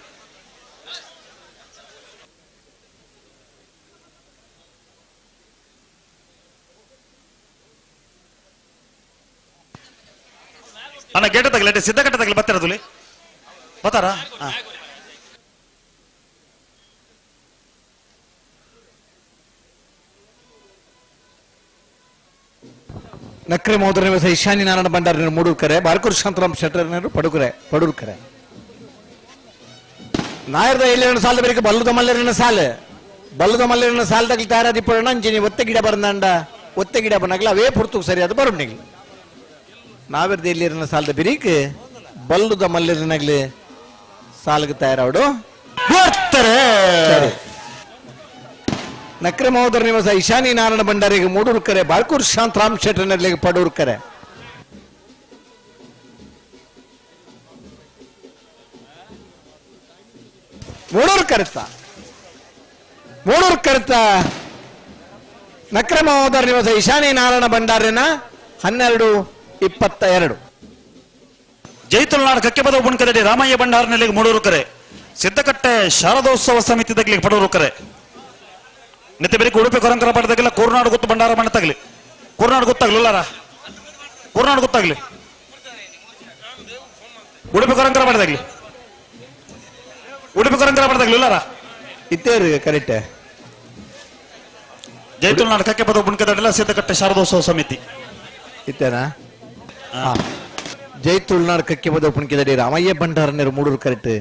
ಅಣ್ಣ ಗೇಟ ತಗಲಿ ಸಿದ್ಧಕಟ್ಟೆ ತಗಲಿ ಬತ್ತಿರದುಲಿ ಬತ್ತಾರ ನಕ್ರೆ ಮಹೋದರ ನಿವಾಸ ಈಶಾನಿ ನಾರಾಯಣ ಭಂಡಾರ ಮೂಡೂರ್ಕರೆ ಬಾರ್ಕೂರು ಶಾಂತರಾಮ್ ಶೆಟ್ಟರ್ ಪಡೂರ್ಕರೆ ನಾಯರ್ದ 7 ಸಾಲ ಬೇರೆ ಬಲ್ಲುದ ಮಲ್ಲೇರಿನ ಸಾಲದಾಗ್ಲಿ ತಯಾರಾದಿ ಪಡೋಣ ಅಂಜಿನಿ ಒತ್ತೆ ಗಿಡ ಬರಂದಾಂಡ ಒತ್ತೆ ಗಿಡ ಬನ್ನಾಗ್ಲ ಅವೇ ಪುರ್ತು ಸರಿ ಅದು ಬರೋಣಿಗ್ಲಿ ನಾವಿರ್ದ 7 ಸಾಲದ ಬಿರಿಕ್ ಬಲ್ಲುದ ಮಲ್ಲೇರಿನಾಗ್ಲಿ ಸಾಲ್ಗೆ ತಯಾರವಡು ನಕ್ರೆ ಮಹೋದರ ನಿವಾಸ ಈಶಾನಿ ನಾರಾಯಣ ಭಂಡಾರಿಗೆ ಮೂಡೂರು ಕರೆ ಬಾಳ್ಕೂರು ಶಾಂತ ರಾಮ್ ಶೆಟ್ಟರ್ನಲ್ಲಿಗೆ ಪಡೂರು ಕರೆ ಮೂಡೂರು ಕರೆತ ನಕ್ರೆ ಮಹೋದರ ನಿವಾಸ ಈಶಾನಿ ನಾರಾಯಣ ಭಂಡಾರಿನ 12:22 ಜೈತುಲ್ನಾಡ್ ಕಕ್ಕೆಬದ ಉಪುಣ್ಕದಡಿ ರಾಮಯ್ಯ ಭಂಡಾರನಲ್ಲಿಗೆ ಮೂಡೂರು ಕರೆ ಸಿದ್ದಕಟ್ಟೆ ಶಾರದೋತ್ಸವ ಸಮಿತಿ ತಗಲಿ ಪಡೂರು ಕರೆ ನಿತ್ಯ ಬೆಳಿಗ್ಗೆ ಉಡುಪಿ ಕೊರಂಕರ ಪಡೆದಾಗಲಿಲ್ಲ ಕೋರ್ನಾಡು ಗೊತ್ತು ಭಂಡಾರ ಮನೆ ತಗಲಿ ಕೋರ್ನಾಡು ಗೊತ್ತಾಗ್ಲಿಲ್ಲಾರ ಕೋರ್ನಾಡು ಗೊತ್ತಾಗ್ಲಿ ಉಡುಪಿ ಕೊರಂಕರ ಪಡೆದಾಗ್ಲಿ ಉಡುಪಿ ಕೊರಂಕರ ಪಡೆದಾಗ್ಲಿಲ್ಲಾರ ಇತ್ತೇರು ಕರೆಕ್ಟ್ ಜೈತುಲ್ನಾಡ್ ಕಕ್ಕೆಬದ ಉಪುಣ್ಕದಡಿಲ್ಲ ಸಿದ್ದಕಟ್ಟೆ ಶಾರದೋತ್ಸವ ಸಮಿತಿ ಇತ್ತೇನಾ ಜೈ ತುಳುನಾಡು ಕಕ್ಕೆ ಬದ ಉಪಣಿಕೆದಡಿ ರಾಮಯ್ಯ ಭಂಡಾರನೇರು ಮೂಡೂರು ಕರೆಕ್ಟ್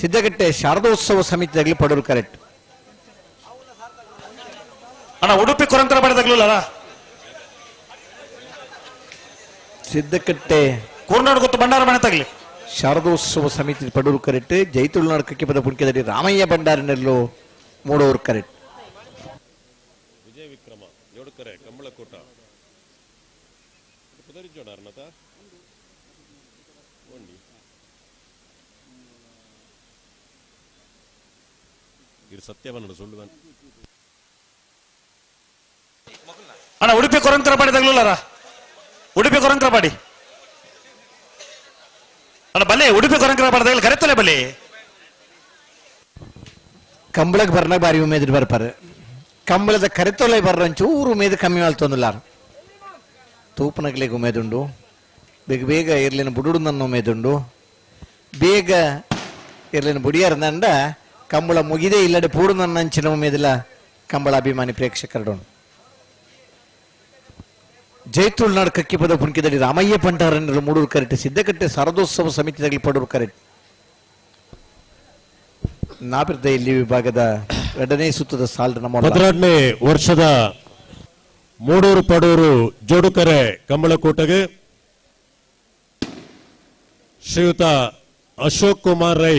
ಸಿದ್ದಗಟ್ಟೆ ಶಾರದೋತ್ಸವ ಸಮಿತಿಯಾಗಲಿ ಪಡೂರು ಕರೆಕ್ಟ್ ಅಣ್ಣ ಉಡುಪಿ ಕೊರಂಕರ ಪಡೆದಾಗ್ಲಿಲ್ಲ ಸಿದ್ದಕಟ್ಟೆ ಕೋರ್ನಾಡು ಗೊತ್ತು ಭಂಡಾರ ಮನೆ ತಗಲಿ ಶಾರದೋತ್ಸವ ಸಮಿತಿ ಪಡೂರು ಕರೆಕ್ಟ್ ಜೈ ತುಳುನಾಡು ಕಕ್ಕೆ ಬದ ಉಪಣಿಕೆದಡಿ ರಾಮಯ್ಯ ಭಂಡಾರನೇರು ಮೂಡೂರು ಕರೆಕ್ಟ್ ವಿಜಯ ವಿಕ್ರಮ ಯೋಡುಕರೆ ಕಂಬಳಕೋಟ ಸತ್ಯವನ್ನ ಸುಳ್ಳುವನ್ ಅಣ್ಣ ಉಡುಪಿ ಕೊರಂಕರ ಪಡೆದಾಗ್ಲಿಲ್ಲಾರ ಉಡುಪಿ ಕೊರಂಕರ ಪಾಡಿ ಅಣ್ಣ ಬಲ್ಲೆ ಉಡುಪಿ ಕೊರಂಕರ ಪಡೆದಾಗಲಿ ಕರೆತಲೆ ಬಲ್ಲಿ ಕಂಬಳಕ್ಕೆ ಬರ್ನಾಗ ಬಾರಿ ಉಮೇದ್ ಬರ್ಪಾರ ಕಂಬಳದ ಕರೆತೊಲೆ ಬರ್ರ ಒಂಚೂರು ಉಮೇದ್ ಕಮ್ಮಿ ಆಲ್ತೊಂದಿಲ್ಲಾರ ತೂಪನಗ್ಲಿಗೆ ಉಮೇದುಂಡು ಬೇಗ ಬೇಗ ಇರ್ಲಿನ ಬುಡುಡು ನನ್ನ ಉಮೇದುಂಡು ಬೇಗ ಇರ್ಲಿನ ಬುಡಿಯಾರ್ದಂಡ ಕಂಬಳ ಮುಗಿದೇ ಇಲ್ಲಡೆ ಪೂಡು ನನ್ನ ಅಂಚಿನ ಉಮೇದಿಲ್ಲ ಕಂಬಳ ಅಭಿಮಾನಿ ಪ್ರೇಕ್ಷಕರು ಜೈತುಳ್ನಾಡು ಕಕ್ಕಿ ಪದ ಪುಣ್ಕಿದಲ್ಲಿ ರಾಮಯ್ಯ ಭಂಡಾರನರು ಮೂಡೂರು ಕರೆಕ್ಟ್ ಸಿದ್ದಕಟ್ಟೆ ಶಾರದೋತ್ಸವ ಸಮಿತಿಯಾಗಲಿ ಪಡೂರು ಕರೆಕ್ಟ್ ನಾಬಿರ್ದ ಇಲ್ಲಿ ವಿಭಾಗದ 2ನೇ ಸುತ್ತದ ಸಾಲ್ ನಮ್ಮ 12ನೇ ವರ್ಷದ ಮೂಡೂರು ಪಡೂರು ಜೋಡುಕರೆ ಕಂಬಳಕೋಟೆಗೆ ಶ್ರೀಯುತ ಅಶೋಕ್ ಕುಮಾರ್ ರೈ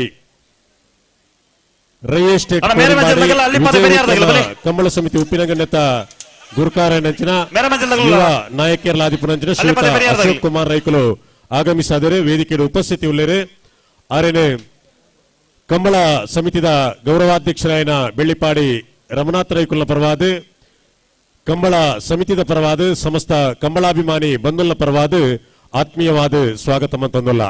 ಎಸ್ಟೇಟ್ ಕಂಬಳ ಸಮಿತಿ ಉಪ್ಪಿನಗಣ್ಣೆತ್ತ ಗುರುಕಾರನಂಚಿನ ಯುವ ನಾಯಕಿಯರ್ಲಾದಿಪುನಂಚಿನ ಶ್ರೀಯುತ ಅಶೋಕ್ ಕುಮಾರ್ ರೈಕುಲು ಆಗಮಿಸಿದರೆ ವೇದಿಕೆಯಲ್ಲಿ ಉಪಸ್ಥಿತಿ ಉಳ್ಳೇರೆ ಆರೇನೆ ಕಂಬಳ ಸಮಿತಿದ ಗೌರವಾಧ್ಯಕ್ಷರಾಯನ ಬೆಳ್ಳಿಪಾಡಿ ರಮನಾಥ್ ರೈಕುಲ್ನ ಪರವಾದ ಕಂಬಳ ಸಮಿತಿದ ಪರವಾದ ಸಮಸ್ತ ಕಂಬಳಾಭಿಮಾನಿ ಬಂಧುಲ್ನ ಪರವಾದ ಆತ್ಮೀಯವಾದ ಸ್ವಾಗತ ತಂದುಲ್ಲ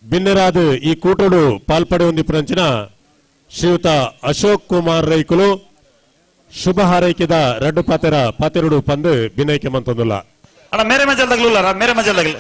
ಭಿನ್ನರಾದ ಈ ಕೂಟೋಡು ಪಾಲ್ಪಡೆ ಹೊಂದಿಪುರಂಚಿನ ಶ್ರೀಯುತ ಅಶೋಕ್ ಕುಮಾರ್ ರೈಕುಲು ಶುಭ ಹಾರೈಕೆದ ರಡ್ಡು ಪಾತೆರಡು ಪಂದು ಭಿನ್ನೈಕೆ ಮಂತೊಂದುಲ್ಲ ಅಣ್ಣ ಮೇರೆ ಮಜಲ್ದಾಗ್ಲಿಲ್ಲ ಮೇರೆ ಮಜಲ್ದಾಗ್ಲಿ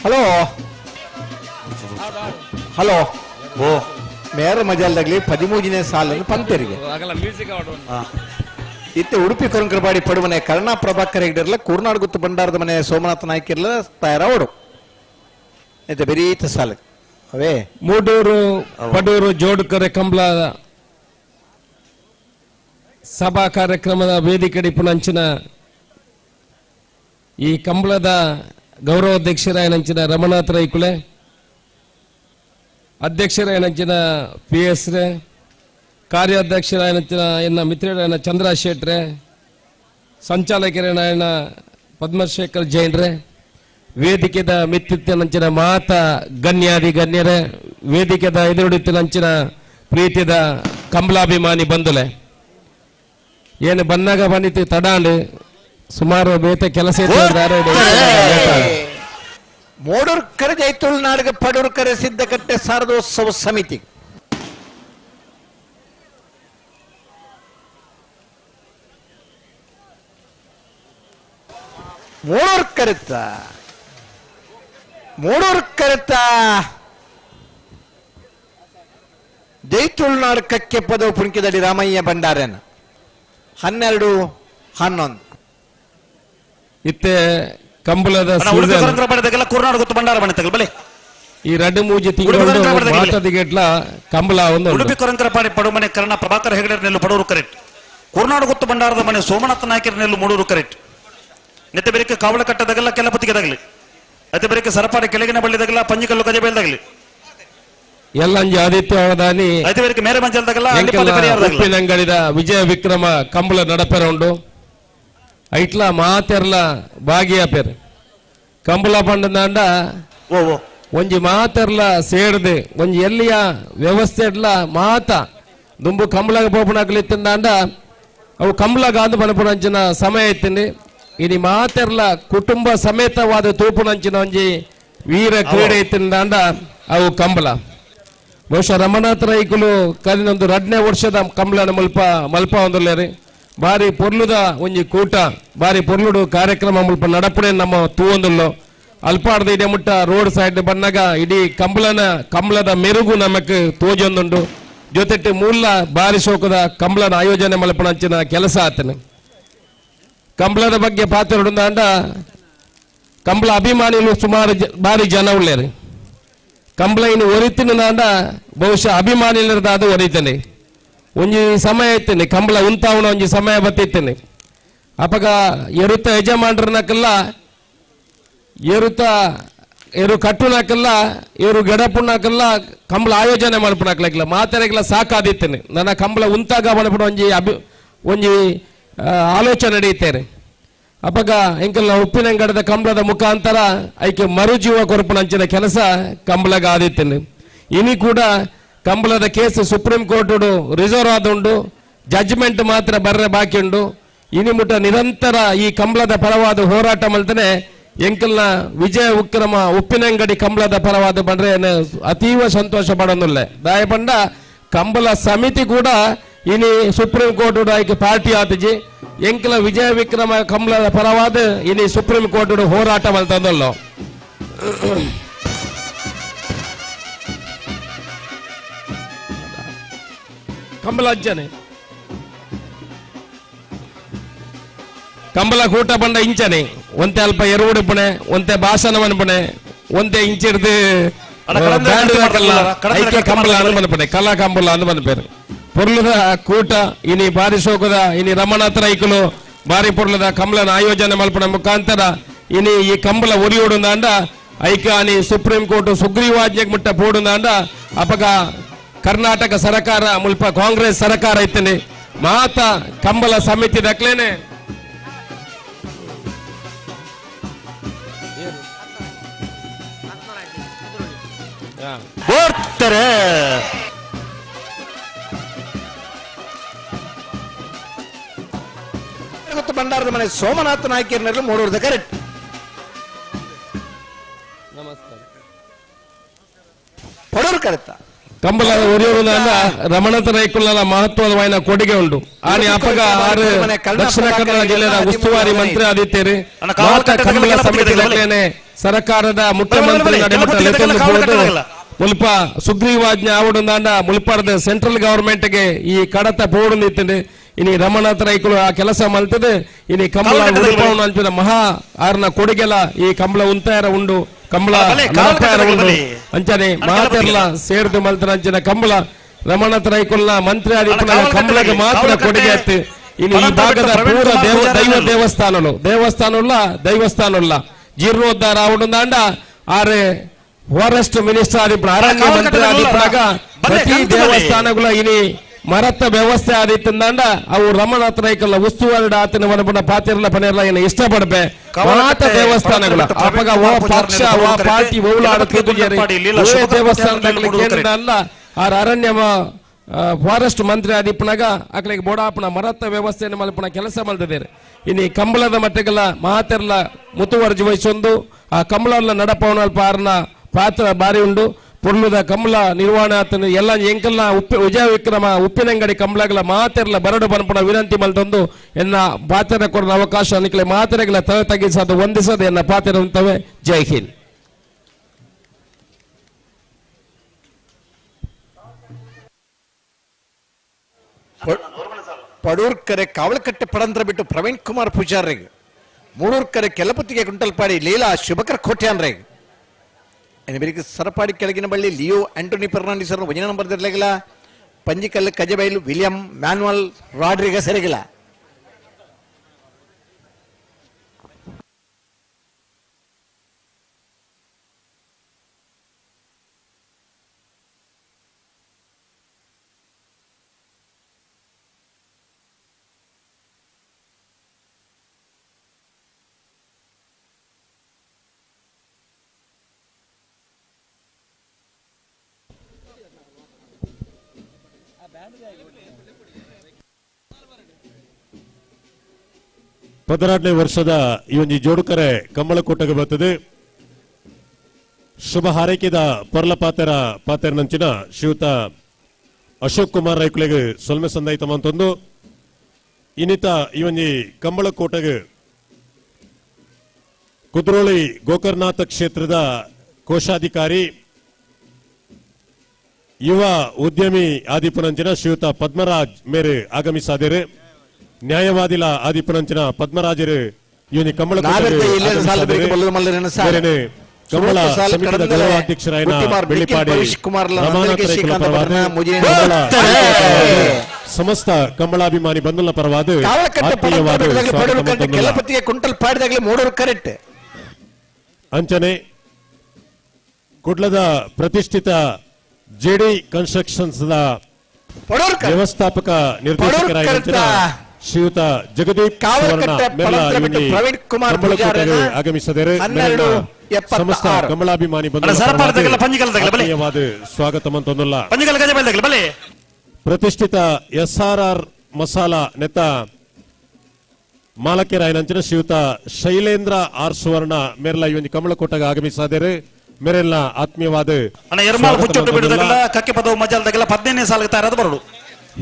ಹಲೋ ಹಲೋ ಓ ಮೇರ ಮಜಾಲ್ದಾಗ್ಲಿ 13ನೇ ಸಾಲನ್ನು ಪಂತರಿಗೆ ಇತ್ತೆ ಉಡುಪಿ ಕೊರಂಕರಪಾಡಿ ಪಡುವನೆ ಕರ್ಣಾ ಪ್ರಭಾಕರ್ ಹೆಗ್ಡರ್ಲ ಕೂರ್ನಾಡು ಗುತ್ತು ಬಂಡಾರದ ಮನೆ ಸೋಮನಾಥ ನಾಯ್ಕಿರ್ಲ ತಯಾರವಡು ಇತ್ತೆ ಬೆರೀತ ಸಾಲ ಅವೇ ಮೂಡೂರು ಪಡೂರು ಜೋಡುಕರೆ ಕಂಬಳ ಸಭಾ ಕಾರ್ಯಕ್ರಮದ ವೇದಿಕೆ ಪುಣಂಚಿನ ಈ ಕಂಬಳದ ಗೌರವಾಧ್ಯಕ್ಷರಾಯನಂಚಿನ ರಮನಾಥ್ ರೈಕುಲೆ ಅಧ್ಯಕ್ಷರಾಯನಂಚಿನ PS ರೇ ಕಾರ್ಯಾಧ್ಯಕ್ಷರಾಯನಂಚಿನ ಎನ್ನ ಮಿತ್ರರಾಯನ ಚಂದ್ರ ಶೆಟ್ರೆ ಸಂಚಾಲಕರಾಯನ ಪದ್ಮಶೇಖರ್ ಜೈನ್ರೆ ವೇದಿಕೆದ ಮಿತ್ತಿತ್ತಿನಂಚಿನ ಮಾತ ಗಣ್ಯಾದಿ ಗಣ್ಯರೇ ವೇದಿಕೆದ ಎದುರುಡಿತ್ತಿನಂಚಿನ ಪ್ರೀತಿದ ಕಂಬಳಾಭಿಮಾನಿ ಬಂಧುಲೆ ಏನು ಬಂದಾಗ ಬಂದಿತ್ತು ತಡಾಂಡು ಸುಮಾರು ಬೇತ ಕೆಲಸ ಮೂಡೂರ್ಕರೆ ಜೈತುಳ್ನಾಡಿಗೆ ಪಡೂರ್ಕರೆ ಸಿದ್ದಕಟ್ಟೆ ಶಾರದೋತ್ಸವ ಸಮಿತಿ ಮೂಡೂರು ಕರೆತ ಜೈತುಳ್ನಾಡು ಕಕ್ಕೆ ಪದವು ಪುಣಿಕಿದಡಿ ರಾಮಯ್ಯ ಭಂಡಾರನ 12-11 ಇತ್ತೆ ಕಂಬಳದ ಕುರ್ನಾಡು ಗೊತ್ತು ಭಂಡಾರ ಬಣ್ಣ ತಗಲ್ಬಲೆ ಈ 2-3 ತಿಂಗಳು ಮಾತದಿಗೆಟ್ಲ ಕಂಬಳ ಒಂದು ಉಡುಪಿ ಕೊರಂಕರ ಪಾಡಿ ಪಡುಮನೆ ಕರ್ಣ ಪ್ರಭಾಕರ್ ಹೆಗಡೆ ನೆಲ್ಲು ಪಡೂರು ಕರೆಕ್ಟ್ ಕುರ್ನಾಡು ಗೊತ್ತು ಭಂಡಾರದ ಮನೆ ಸೋಮನಾಥ ನಾಯಕರ ನೆಲ್ಲು ಮೂಡೂರು ಕರೆಕ್ಟ್ ನೆತ್ತೆ ಬೆರಕೆ ಕಾವಳ ಕಟ್ಟದಾಗಲ್ಲ ಕೆಲ್ಲಪತ್ತಿಗೆದಾಗಲಿ ಅತಿ ಬೆರಕೆ ಸರಪಾಡಿ ಕೆಳಗಿನ ಬಳ್ಳಿದಾಗಲ್ಲ ಪಂಜಿಕಲ್ಲು ಕಜೆ ಬೇಲ್ದಾಗಲಿ ಎಲ್ಲಂಜಿ ಆದಿತ್ಯ ಅವಧಾನಿ ಅತಿ ಬೆರಕೆ ಮೇರೆ ಮಂಜಲ್ದಾಗಲ್ಲ ಉಪ್ಪಿನಂಗಡಿದ ವಿಜಯ ವಿಕ್ರಮ ಕಂಬಳ ನಡಪೆರ ಉಂಡು ಐಟ್ಲ ಮಾತೆರ್ಲ ಭಾಗಿಯ ಪೇರು ಕಂಬಳ ಪಂಡದಾಂಡ ಒಂಜಿ ಮಾತೆರ್ಲ ಸೇರ್ದು ಒಂಜಿ ಎಲ್ಲಿಯ ವ್ಯವಸ್ಥೆ ಇಡ್ಲ ಮಾತ ದುಂಬು ಕಂಬಳಗ ಪೋಪುನಾಗ್ಲಿತ್ತಿಂದಾಂಡ ಅವು ಕಂಬಳಗಾಂದು ಪಣಪುನಂಚಿನ ಸಮಯ ಇತ್ತಿಂಡಿ ಇನಿ ಮಾತೆರ್ಲ ಕುಟುಂಬ ಸಮೇತವಾದ ತೂಪುನಂಚಿನ ಒಂಜಿ ವೀರ ಕ್ರೀಡೆ ಇತ್ತಿಂದಾಂಡ ಅವು ಕಂಬಳ ಬಹುಶಃ ರಮನಾಥ ರೈಕುಲು ಕಲಿನೊಂದು 2ನೇ ವರ್ಷದ ಕಂಬಳನ ಮಲ್ಪ ಒಂದುಲ್ಲೇರಿ ಬಾರಿ ಪೊರ್ಲುದ ಒಂಜಿ ಕೂಟ ಬಾರಿ ಪೊರ್ಲುಡು ಕಾರ್ಯಕ್ರಮ ಮುಲ್ಪ ನಡಪುಡೆ ನಮ್ಮ ತೂವೊಂದುಲ್ಲು ಅಲ್ಪಾಡ್ದ ಇಡೆ ಮುಟ್ಟ ರೋಡ್ ಸೈಡ್ ಬನ್ನಗ ಇಡೀ ಕಂಬಳದ ಮೆರುಗು ನಮಕ್ ತೋಜೊಂದುಂಡು ಜೊತೆಟ್ಟು ಮೂಲ ಬಾರಿ ಶೋಕದ ಕಂಬಳನ ಆಯೋಜನೆ ಮಲ್ಪನಂಚಿನ ಕೆಲಸ ಆತನೆ ಕಂಬಳದ ಬಗ್ಗೆ ಪಾತ್ರ ಹುಡುಂದಾಂಡ ಕಂಬಳ ಅಭಿಮಾನಿಗಳು ಸುಮಾರು ಬಾರಿ ಜನ ಉಳ್ಳೇರಿ ಕಂಬಳ ಇನ್ನು ಒರಿತಿನಾಂಡ ಬಹುಶಃ ಅಭಿಮಾನಿಲರದ ಅದು ಒರಿತೇನೆ ಒಂಜಿ ಸಮಯ ಇತ್ತೇನೆ ಕಂಬಳ ಉಂತಾವಣ ಒಂಜಿ ಸಮಯ ಬತ್ತಿತ್ತೇನೆ ಅಪಗ ಎರುತ್ತ ಯಜಮಾನ್ರನಕಲ್ಲ ಏರು ಕಟ್ಟುನಕಲ್ಲ ಏರು ಗೆಡಪುನಕಲ್ಲ ಕಂಬಳ ಆಯೋಜನೆ ಮಲ್ಪನಕ್ಲಕ್ಲ ಮಾತೆರೆಗ್ಲ ಸಾಕಾದಿತ್ತೇನೆ ನನ್ನ ಕಂಬಳ ಉಂತಾಗ ಮಲ್ಪಡ ಒಂಜಿ ಆಲೋಚನೆ ನಡೆಯುತ್ತೇನೆ ಅಪಗ ಎಂಕಲ್ನ ಉಪ್ಪಿನಂಗಡದ ಕಂಬಳದ ಮುಖಾಂತರ ಐಕೆ ಮರುಜೀವ ಕೊರಪನಂಚಿನ ಕೆಲಸ ಕಂಬಳಗ ಆದಿತ್ತೇನೆ ಇನಿ ಕೂಡ ಕಂಬಳದ ಕೇಸ್ ಸುಪ್ರೀಂ ಕೋರ್ಟ್ ರಿಸರ್ವ್ ಆದುಂಡು ಜಡ್ಜ್ಮೆಂಟ್ ಮಾತ್ರ ಬರ್ರೆ ಬಾಕಿ ಉಂಡು ಇನಿ ಮುಟ್ಟ ನಿರಂತರ ಈ ಕಂಬಳದ ಪರವಾದ ಹೋರಾಟ ಮಲ್ತನೆ ಎಂಕಲ್ನ ವಿಜಯ ವಿಕ್ರಮ ಉಪ್ಪಿನಂಗಡಿ ಕಂಬಳದ ಪರವಾದ ಬಂದ್ರೆ ಅತೀವ ಸಂತೋಷ ಪಡೋದಿಲ್ಲ ದಾಯ ಪಂಡ ಕಂಬಳ ಸಮಿತಿ ಕೂಡ ಇನಿ ಸುಪ್ರೀಂ ಕೋರ್ಟ್ ಆಯ್ಕೆ ಪಾರ್ಟಿ ಆತಜಿ ಎಂಕಲ ವಿಜಯ ವಿಕ್ರಮ ಕಂಬಳದ ಪರವಾದ ಇನಿ ಸುಪ್ರೀಂ ಕೋರ್ಟ್ ಹೋರಾಟ ಮಲ್ತಂದಲ್ಲೋ ಕಂಬಳ ಅಂಚನೆ ಕಂಬಳ ಕೂಟ ಬಂಡ ಇಂಚನೆ ಒಂತೆ ಅಲ್ಪ ಎರುವುಡು ಪುಣೆ ಒಂತೆ ಭಾಷಣವನ್ನು ಪುಣೆ ಒಂತೆ ಇಂಚಿಡ್ದು ಐಕ್ಯ ಕಂಬಳ ಅನುಮನೆ ಕಲಾ ಕಂಬಳ ಅನುಮನೆ ಪೇರು ಪೊರ್ಲದ ಕೂಟ ಇನಿ ಬಾರಿ ಶೋಕದ ಇನಿ ರಮನಾಥ ರೈಕುಲು ಬಾರಿ ಪೊರ್ಲದ ಕಂಬಳನ ಆಯೋಜನೆ ಮಲ್ಪನ ಮುಖಾಂತರ ಇನಿ ಈ ಕಂಬಳ ಒರಿಯೋಡುಂದಾಂಡ ಐಕ ಅನಿ ಸುಪ್ರೀಂ ಕೋರ್ಟ್ ಸುಗ್ರೀವಾಜ್ಞೆಗೆ ಮುಟ್ಟ ಪೋಡುಂದಾಂಡ ಅಪಗ ಕರ್ನಾಟಕ ಸರ್ಕಾರ ಮುಲ್ಪ ಕಾಂಗ್ರೆಸ್ ಸರ್ಕಾರ ಇತ್ತನೆ ಮಾತ ಕಂಬಳ ಸಮಿತಿ ದಕ್ಲೇನೆ ಭಂಡಾರದ ಮನೆ ಸೋಮನಾಥ ನಾಯಕರನ್ನೆಲ್ಲ ಮೂಡೂರದ ಕರೆಕ್ಟ್ ಪಡೂರು ಕರೆಕ್ಟ ಕಂಬಳ ಒರಿಯೋರುಂದ ರಮಣತ ರೈಕುಲ ಮಹತ್ವದ ಕೊಡುಗೆ ಉಂಟು ಆನೆ ಅಪಗ ಆರು ದಕ್ಷಿಣ ಕನ್ನಡ ಜಿಲ್ಲೆಯ ಉಸ್ತುವಾರಿ ಮಂತ್ರಿ ಆದಿತ್ಯರಿ ಕಂಬಳ ಸಮಿತಿ ಸರ್ಕಾರದ ಮುಖ್ಯಮಂತ್ರಿ ಮುಲ್ಪ ಸುಗ್ರೀವಾಜ್ಞೆ ಆವಡುಂದಾಂಡ ಮುಲ್ಪಾರದ ಸೆಂಟ್ರಲ್ ಗವರ್ಮೆಂಟ್ ಗೆ ಈ ಕಡತ ಪೋಡುಂದಿತ್ತಂಡೆ ಇನಿ ರಮನಾಥ ರೈಕುಲು ಆ ಕೆಲಸ ಮಲ್ತದೆ ಇನಿ ಕಂಬಳ ಅಂಚಿನ ಮಹಾ ಆರ್ನ ಕೊಡುಗೆಲ ಈ ಕಂಬಳ ಉಂತಾಯರ ಉಂಡು ಕಂಬಳ ಉಂಡು ಅಂಚನೆ ಮಾತೆರ್ಲ ಸೇರ್ದು ಮಲ್ತರ ಅಂಚಿನ ಕಂಬಳ ರಮನಾಥ ರೈಕುಲ್ನ ಮಂತ್ರಿ ಆದಿತ್ಯನ ಕಂಬಳಗೆ ಮಾತ್ರ ಕೊಡುಗೆ ಆಯ್ತು ಇನ್ನು ಈ ಭಾಗದ ಪೂರ ದೇವಸ್ಥಾನ ಜೀರ್ಣೋದ್ಧಾರ ಆವಡುಂದಾಂಡ ಆರೆ ಫಾರೆಸ್ಟ್ ಮಿನಿಸ್ಟರ್ ಆದಿಪ್ಪನ ಅರಣ್ಯ ಮಂತ್ರಿ ಆದಿಪ್ಪನಾಗ ಪ್ರತಿ ದೇವಸ್ಥಾನಗಳ ಇನಿ ಮರತ್ತ ವ್ಯವಸ್ಥೆ ಆದಿತ್ತಂದಾಂಡ ಅವು ರಮನಾಥ ರೈಕಲ್ಲ ಉಸ್ತುವಾರಿ ಆತನ ಮನಪನ ಪಾತಿರ್ಲ ಪನೆರ್ಲ ಏನು ಇಷ್ಟಪಡ್ಬೆ ಮಾತ ದೇವಸ್ಥಾನಗಳ ಅಪಗ ಓ ಪಕ್ಷ ಓ ಪಾರ್ಟಿ ಓಲಾಡ ದೇವಸ್ಥಾನದಲ್ಲಿ ಕೇಂದ್ರ ಅಲ್ಲ ಆರ ಅರಣ್ಯ ಫಾರೆಸ್ಟ್ ಮಂತ್ರಿ ಆದಿಪ್ಪನಾಗ ಅಕಲಿಗೆ ಬೋಡಾಪನ ಮರತ್ತ ವ್ಯವಸ್ಥೆಯನ್ನು ಮಲ್ಪನ ಕೆಲಸ ಮಲ್ದಿದ್ದಾರೆ ಇನ್ನು ಕಂಬಳದ ಮಟ್ಟಗೆಲ್ಲ ಮಹಾತೆರ್ಲ ಮುತುವರ್ಜಿ ವಹಿಸೊಂದು ಆ ಕಂಬಳ ನಡಪವನ ಅಲ್ಪ ಆರ್ನ ಪಾತ್ರ ಬಾರಿ ಉಂಡು ಪೊರ್ಲುದ ಕಂಬಳ ನಿರ್ವಹಣೆ ಆತನ ಎಲ್ಲ ಎಂಕಲ್ನ ವಿಜಯ ವಿಕ್ರಮ ಉಪ್ಪಿನಂಗಡಿ ಕಂಬಳಗಳ ಮಾತೆರ್ಲ ಬರಡು ಪನ್ಪುಣ ವಿನಂತಿ ಮಲ್ತೊಂದು ಎನ್ನ ಪಾತ್ರ ಕೊಡದ ಅವಕಾಶ ಅನಿಕಲೆ ಮಾತೆರೆಗಳ ತಗಿಸದು ಒಂದಿಸದು ಎನ್ನ ಪಾತ್ರ ಅಂತವೆ. ಜೈ ಹಿಂದ್. ಪಡೂರ್ಕರೆ ಕಾವಲಕಟ್ಟೆ ಪಡಂತ್ರ ಬಿಟ್ಟು ಪ್ರವೀಣ್ ಕುಮಾರ್ ಪೂಜಾರ್ರೆಗ್, ಮೂಡೂರ್ಕರೆ ಕೆಲಪುತ್ತಿಗೆ ಗುಂಟಲ್ಪಾಡಿ ಲೀಲಾ ಶುಭಕರ್ ಕೋಟ್ಯಾನ್ರೆಗ್, ಎನಬರಿಗೆ ಸರಪಾಡಿ ಕೆಳಗಿನ ಬಳ್ಳಿ ಲಿಯೋ ಆಂಟೋನಿ ಫರ್ನಾಂಡಿಸ್ ಅವರು ಒಂಜನೇ number ದಿರ್ಲೆಗಿಲ್ಲ, Panjikallu Kajabailu William manual Rodrigues ಎರೆಗಿಲ್ಲ. ಪದರಾರನೇ ವರ್ಷದ ಈ ಒಂದು ಜೋಡುಕರೆ ಕಂಬಳಕೂಟಗೆ ಬರ್ತದೆ. ಶುಭ ಹಾರೈಕೆದ ಪರ್ಲ ಪಾತೆರನಂಚಿನ ಶ್ರೀಯುತ ಅಶೋಕ್ ಕುಮಾರ್ ರೈಕುಲೆಗೆ ಸೊಲ್ಮೆ ಸಂದಾಯಿತ ಅಂತಂದು ಇನ್ನಿತ ಈ ಒಂದು ಕಂಬಳಕೂಟಗೆ ಕುದ್ರೋಳಿ ಗೋಕರ್ನಾಥ ಕ್ಷೇತ್ರದ ಕೋಶಾಧಿಕಾರಿ ಯುವ ಉದ್ಯಮಿ ಆದಿಪುನಂಚಿನ ಶ್ರೀಯುತ ಪದ್ಮರಾಜ್ ಮೇರೆ ಆಗಮಿಸಾದರೆ ನ್ಯಾಯವಾದಿಲ ಆದಿಪುನಂಚಿನ ಪದ್ಮರಾಜರು ಇವನಿ ಕಂಬಳ ಕಂಬಳ ಸಮಿತಿಯ ಗೌರವಾಧ್ಯಕ್ಷರಾಯನ ಬೆಳ್ಳಿಪಾಡಿ ಸಮಸ್ತ ಕಂಬಳಾಭಿಮಾನಿ ಬಂಧುಗಳ ಪರವಾದ ಅಂಚನೆ ಕುಡ್ಲದ ಪ್ರತಿಷ್ಠಿತ ಜೆಡಿ ಕನ್ಸ್ಟ್ರಕ್ಷನ್ಸ್ ವ್ಯವಸ್ಥಾಪಕ ನಿರ್ದೇಶಕರಾಗಿದ್ದ ಶ್ರೀಯುತ ಜಗದೀಪ್ ಆಗಮಿಸಿದರೆ ಸಮಸ್ತ ಕಮಲಾಭಿಮಾನಿ ಬಂಧುವಾದ ಸ್ವಾಗತ ಮಂತೊಂದಲ್ಲ. ಪ್ರತಿಷ್ಠಿತ SRR ಮಸಾಲಾ ನೆತ್ತ ಮಾಲಕ್ಯರಾಯನಂಚಿನ ಶ್ರೀಯುತ ಶೈಲೇಂದ್ರ ಆರ್ ಸುವರ್ಣ ಮೇರೆಲ್ಲ ಈ ಒಂದು ಕಮಲಕೋಟಗ ಆಗಮಿಸಿದರೆ ಮೇರೆಲ್ಲ ಆತ್ಮೀಯವಾದ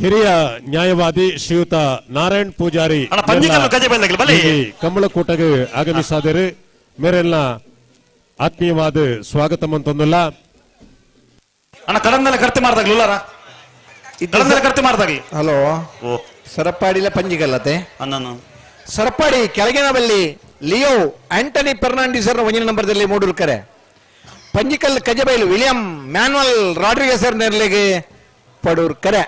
ಹಿರಿಯ ನ್ಯಾಯವಾದಿ ಶ್ರೀಯುತ ನಾರಾಯಣ್ ಪೂಜಾರಿ ಕಂಬಳಕೂಟಗೆ ಆಗಮಿಸಿದರೆ ಮೇರೆಲ್ಲ ಆತ್ಮೀಯವಾದ ಸ್ವಾಗತ ಮಂತೊಂದಲ್ಲ. ಹಲೋ ಸರಪಾಡಿಲ ಪಂಜಿಗಲ್ಲತೆ ಸರಪಾಡಿ ಕೆಳಗಿನ ಬಲ್ಲಿ ಲಿಯೋ ಆಂಟನಿ ಫರ್ನಾಂಡಿಸ್ ಒಂದನೇ ನಂಬರ್ದಲ್ಲಿ ಮೂಡೂರ್ಕರೆ, ಪಂಜಿಕಲ್ ಕಜಬೈಲು ವಿಲಿಯಂ ಮ್ಯಾನ್ವಲ್ ರಾಡ್ರಿಗಸ್ ನೆರ್ಲೆಗೆ ಪಡೂರ್ಕರೆ.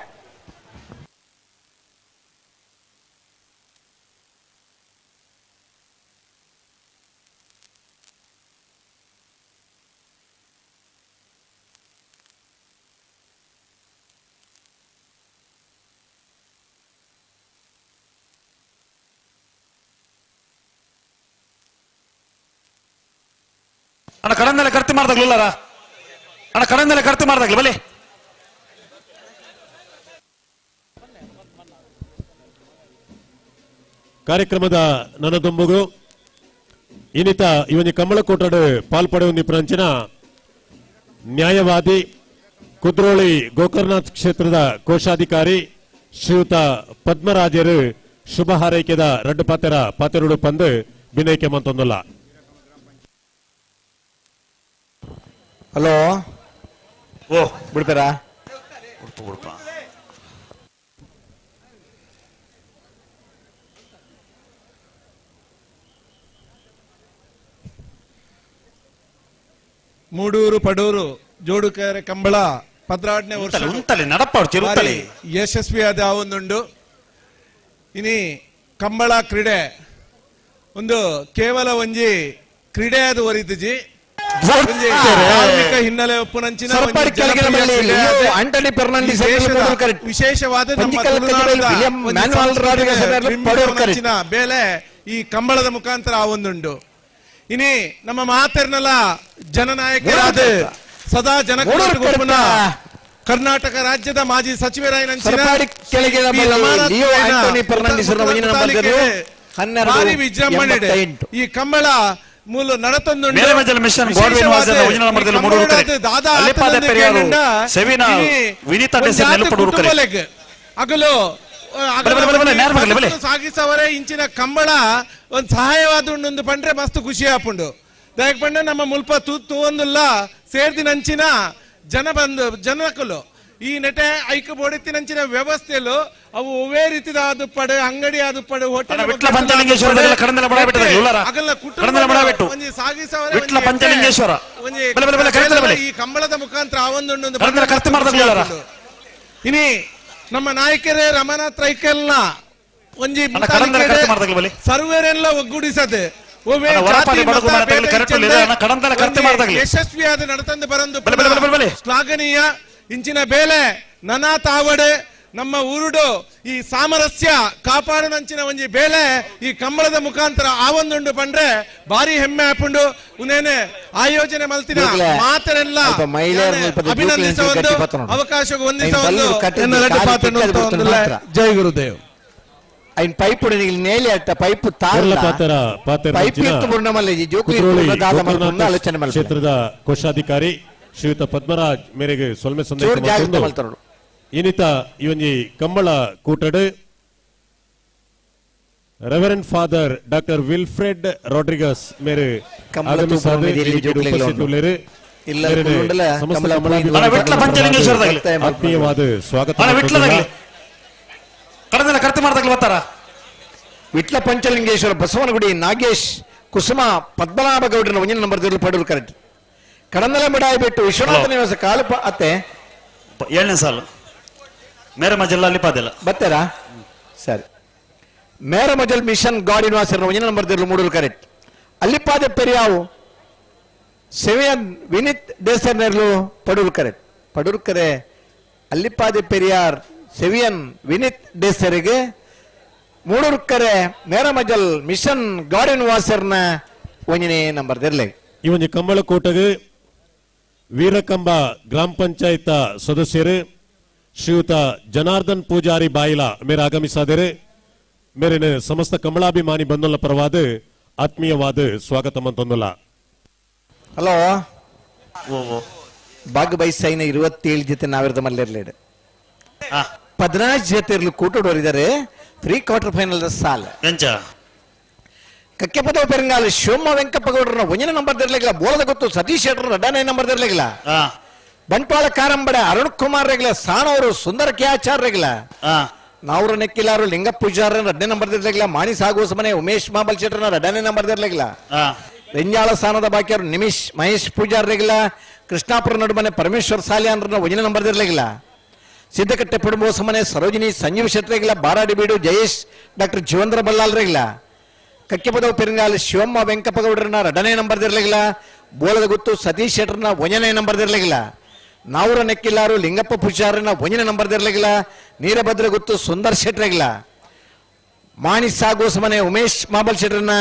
ಅಣ್ಣ ಕಡಂದೆಲ್ಲ ಕರ್ತಿ ಮಾಡ್ದಾಗ್ಲಿಲ್ಲಾರ ಅಣ್ಣ ಕಡಂದೆಲ್ಲ ಕರ್ತಿ ಮಾಡ್ದಾಗ್ಲಿ ಬಲಿ ಕಾರ್ಯಕ್ರಮದ ನನದೊಂಬುಗು ಇನ್ನಿತ ಇವನಿ ಕಂಬಳಕೋಟಡು ಪಾಲ್ಪಡೆಯುವ ಪ್ರಪಂಚನ ನ್ಯಾಯವಾದಿ ಕುದ್ರೋಳಿ ಗೋಕರ್ನಾಥ್ ಕ್ಷೇತ್ರದ ಕೋಶಾಧಿಕಾರಿ ಶ್ರೀಯುತ ಪದ್ಮರಾಜರು ಶುಭ ಹಾರೈಕೆದ ರಡ್ಡು ಪಾತೆರಡು ಪಂದು ಬಿನೈಕೆ ಮಂತೊಂದಲ್ಲ. ಹಲೋ ಓ ಬಿಡ್ತಾರಾ ಮೂಡೂರು ಪಡೂರು ಜೋಡುಕೆರೆ ಕಂಬಳ 18ನೇ ವರ್ಷ ಯಶಸ್ವಿಯಾದ ಒಂದುಂಡು. ಇನಿ ಕಂಬಳ ಕ್ರೀಡೆ ಒಂದು ಕೇವಲ ಒಂಜಿ ಕ್ರೀಡೆ ಅದು ಒರಿತುಜಿ ಧಾರ್ಮಿಕ ಹಿನ್ನೆಲೆ ಒಪ್ಪುನಂಚಿನ ವಿಶೇಷವಾದ ಬೇಲೆ ಈ ಕಂಬಳದ ಮುಖಾಂತರ ಒಂದುಂಡು. ಇನಿ ನಮ್ಮ ಮಾತೆರ್ನಲ್ಲ ಜನನಾಯಕರಾದ ಸದಾ ಜನಕಲ್ಯಾಣ ಕರ್ನಾಟಕ ರಾಜ್ಯದ ಮಾಜಿ ಸಚಿವರಾಯನಂಚಿನ ಭಾರಿ ವಿಜೃಂಭಣೆ ಈ ಕಂಬಳ ಮೂಲ ನಡತೊಂದು ಮೇರಮಜಲ್ ಮಿಷನ್ ಗೋಡ್ವಿನ್ ವಾಸನ ಒಂಜಿನ ನಂಬರ್ದಲ್ಲಿ ಮೂರು ಕರೆಕ್ಟ್ ಅಲ್ಲಿಪಾದೆ ಪೆರಿಯಾರು ಸೆವಿನ ವಿನೀತಾ ಡೆಸರ್ ನೆಲಪಡೂರು ಕರೆಕ್ಟ್ ಅಗಲು ಸಾಗಿಸವರೇ ಇಂಚಿನ ಕಂಬಳ ಒಂದು ಸಹಾಯವಾದ ಒಂದು ಪಂಡ್ರೆ ಮಸ್ತ್ ಖುಷಿ ಆಪುಂಡು ದಯಕ್ ಪಂಡ ನಮ್ಮ ಮುಲ್ಪ ತೂತು ಒಂದುಲ್ಲ ಸೇರ್ದಿನಂಚಿನ ಜನ ಬಂದು ಜನಕಲು ಈ ನೆಟೆ ಐಕ ಬೋಡಿತ್ತಿನಂಚಿನ ವ್ಯವಸ್ಥೆಲು ಅವು ಒವೇ ರೀತಿದ ಅದು ಪಡೆ ಅಂಗಡಿ ಅದು ಪಡೆ ಹೋಟೆಲ್ ವಿಟ್ಲ ಪಂಚಲಿಂಗೇಶ್ವರ ಕಡಂದಲ ಬಡ ಬಿಟ್ಟದ ಉಳ್ಳಾರ ಕಡಂದಲ ಬಡ ಬಿಟ್ಟು ವಿಟ್ಲ ಪಂಚಲಿಂಗೇಶ್ವರ ಈ ಕಂಬಳದ ಮುಖಾಂತರ ಆ ಒಂದು ಕಡಂದಲ ಕರ್ತ ಮಾಡ್ದ ಉಳ್ಳಾರ ಇನಿ ನಮ್ಮ ನಾಯಕರೇ ರಮನಾಥ್ ರೈಕಲ್ನ ಒಂಜಿ ಸರ್ವೇರೆಲ್ಲ ಒಗ್ಗೂಡಿಸದೆ ಯಶಸ್ವಿಯಾದ ನಡತಂದು ಬರಂದು ಶ್ಲಾಘನೀಯ ಇಂಚಿನ ಬೇಲೆ ನನಾ ತಾವಡೆ ನಮ್ಮ ಊರುಡು ಈ ಸಾಮರಸ್ಯ ಕಾಪಾಡನಂಚಿನ ಒಂಜಿ ಬೇಲೆ ಈ ಕಂಬಳದ ಮುಖಾಂತರ ಆ ಒಂದುಂಡು ಪಂಡ್ರೆ ಬಾರಿ ಹೆಮ್ಮೆ ಆಪುಂಡು ಉನೇನೆ ಆಯೋಜನೆ ಮಲ್ತಿನ ಮಾತರೆಲ್ಲ ಅಭಿನಂದಿಸ ಒಂದು ಅವಕಾಶ ಹೊಂದಿಸ ಒಂದು ಜೈ ಗುರುದೇವ್ ఆయన పైపు నేలి అట్ట పైపు పైపు ಕ್ಷೇತ್ರದ ಕೋಶಾಧಿಕಾರಿ ಶ್ರೀಯುತ ಪದ್ಮರಾಜ್ ಮೇರೆಗೆ ಸೊಲ್ಮೆ ಸಂದೇಶ ಇನ್ನಿತ ಈ ಒಂಜಿ ಕಂಬಳ ಕೂಟಡು reverend father doctor Wilfred Rodrigues ಮೇರೆ ಆತ್ಮೀಯವಾದ ಸ್ವಾಗತ ಕಡಂದಲ ಕರ್ತ ಮಾಡ್ದಾಗ್ಲಿ ಬರ್ತಾರ ವಿಟ್ಲ ಪಂಚಲಿಂಗೇಶ್ವರ ಬಸವನಗುಡಿ ನಾಗೇಶ್ ಕುಸುಮ ಪದ್ಮನಾಭ ಗೌಡ್ರನ ಒಂಜಿನ ನಂಬರ್ ಪಡೂರು ಕರೆಕ್ಟ್ ಕಡಂದಲ ಬಿಡಾಯಿ ಬಿಟ್ಟು ವಿಶ್ವನಾಥ ನಿವಾಸ ಕಾಲು ಅತ್ತೆ 7ನೇ ಸಾಲು ಮೇರಮಜಲ್ ಅಲ್ಲಿಪಾದೆಲ್ಲ ಬರ್ತಾರಾ ಸರಿ ಮೇರಮಜಲ್ ಮಿಷನ್ ಗಾಡ್ ನಿವಾಸರ ಒಂಜಿನ ನಂಬರ್ ಮೂಡೂರು ಕರೆಕ್ಟ್ ಅಲ್ಲಿಪಾದೆ ಪೆರಿಯಾವು ಸೆವಿಯನ್ ವಿನಿತ್ ದೇಸರ್ನೆರ್ಲು ಪಡೂರು ಕರೆಕ್ಟ್ ಪಡೂರು ಕರೆ ಅಲ್ಲಿಪಾದೆ ಪೆರಿಯಾರ್ ಸೆವಿಯನ್ ವಿನಿತ್ ಡೇಸರಿಗೆ ಮೂಡೂರ್ಕರೆ ಮೇರಮಜಲ್ ಮಿಷನ್ ಗಾರ್ಡನ್ ವಾಸರ್ನ ಒಂಜನೇ ನಂಬರ್ ದೆರ್ಲೆ ಈ ಒಂದು ಕಂಬಳ ಕೋಟಗೆ ವೀರಕಂಬ ಗ್ರಾಮ ಪಂಚಾಯತ್ ಸದಸ್ಯರು ಶ್ರೀಯುತ ಜನಾರ್ದನ್ ಪೂಜಾರಿ ಬಾಯಿಲ ಮೇರೆ ಆಗಮಿಸಾದರೆ ಮೇರಿನ ಸಮಸ್ತ ಕಂಬಳಾಭಿಮಾನಿ ಬಂದೊಲ್ಲ ಪರವಾದ ಆತ್ಮೀಯವಾದ ಸ್ವಾಗತ ಮಂತೊಂದಲ್ಲ ಹಲೋ ಬಾಗ್ ಬೈಸೈನ 27 ಜೊತೆ ನಾವಿರದ ಮಲ್ಲಿರ್ಲೇಡು 14 ಜೊತೆರ್ಲು ಕೂಟೋರಿದ್ದಾರೆ ಪ್ರೀ ಕ್ವಾರ್ಟರ್ ಫೈನಲ್ ಸಾಲ ಕಕ್ಕೆಪದ ಪೆರಂಗಾಲ ಶಿವಮ್ಮ ವೆಂಕಪ್ಪಗೌಡರನ್ನ ಒಂಜಿನ ನಂಬರ್ ದಿರ್ಲಿಲ್ಲ ಬೋಲದ ಗೊತ್ತು ಸತೀಶ್ ಶೆಟ್ಟರ್ ರಡ್ಡನೇ ನಂಬರ್ ದಿರ್ಲಿಲ್ಲ ಬಂಟ್ವಾಳ ಕಾರಂಬಡೆ ಅರುಣ್ ಕುಮಾರ್ ರೆಗ್ಲ ಸಾಣವರು ಸುಂದರ ಕ್ಯಾಚಾರ್ ರೆಗ್ಲ ನಾವ್ರ ನೆಕ್ಕಿಲಾರು ಲಿಂಗ ಪೂಜಾರ ರಡ್ಡನೇ ನಂಬರ್ ದಿರ್ಲಿಲ್ಲ ಮಾಣಿ ಸಾಗೋಸ್ ಮನೆ ಉಮೇಶ್ ಮಾಬಲ್ ಶೆಟ್ಟರ್ನ ರಡ್ಡನೇ ನಂಬರ್ ದಿರ್ಲಿಲ್ಲ ರೆಂಜಾಳ ಸ್ಥಾನದ ಬಾಕಿಯವರು ನಿಮಿಷ್ ಮಹೇಶ್ ಪೂಜಾರ್ ರೆಗ್ಲ ಕೃಷ್ಣಾಪುರ ನಡುಮನೆ ಪರಮೇಶ್ವರ್ ಸಾಲಿಯಾನ್ರನ್ನ ಒಂಜಿನ ನಂಬರ್ ದಿರ್ಲಿಲ್ಲ ಸಿದ್ದಕಟ್ಟೆ ಪುಡುಂಬೋಸ ಮನೆ ಸರೋಜಿನಿ ಸಂಜೀವ್ ಶೆಟ್ರೆಗಿಲ್ಲ ಬಾರಾಡಿಬೀಡು ಜಯೇಶ್ ಡಾಕ್ಟರ್ ಜೀವಂದ್ರ ಬಲ್ಲಾಲ್ ರೆಗಿಲ್ಲ ಕಕ್ಕೆಪದವ ಪೆರಂಗಾಲ ಶಿವಮ್ಮ ವೆಂಕಪ್ಪಗೌಡರನ್ನ ರಡನೇ ನಂಬರ್ ದಿರ್ಲಿಲ್ಲ ಬೋಲದ ಗುತ್ತು ಸತೀಶ್ ಶೆಟ್ರನ್ನ ಒಂಜನೇ ನಂಬರ್ ದಿರ್ಲಿಲ್ಲ ನಾವ್ರ ನೆಕ್ಕಿಲ್ಲಾರು ಲಿಂಗಪ್ಪ ಪೂಜಾರನ್ನ ಒಂಜನೇ ನಂಬರ್ ದಿರ್ಲಿಲ್ಲ ನೀರಭದ್ರ ಗುತ್ತು ಸುಂದರ್ ಶೆಟ್ರೆಗಿಲ್ಲ ಮಾಣಿ ಸಾಗೋಸ ಮನೆ ಉಮೇಶ್ ಮಾಬಲ್ ಶೆಟ್ರನ್ನ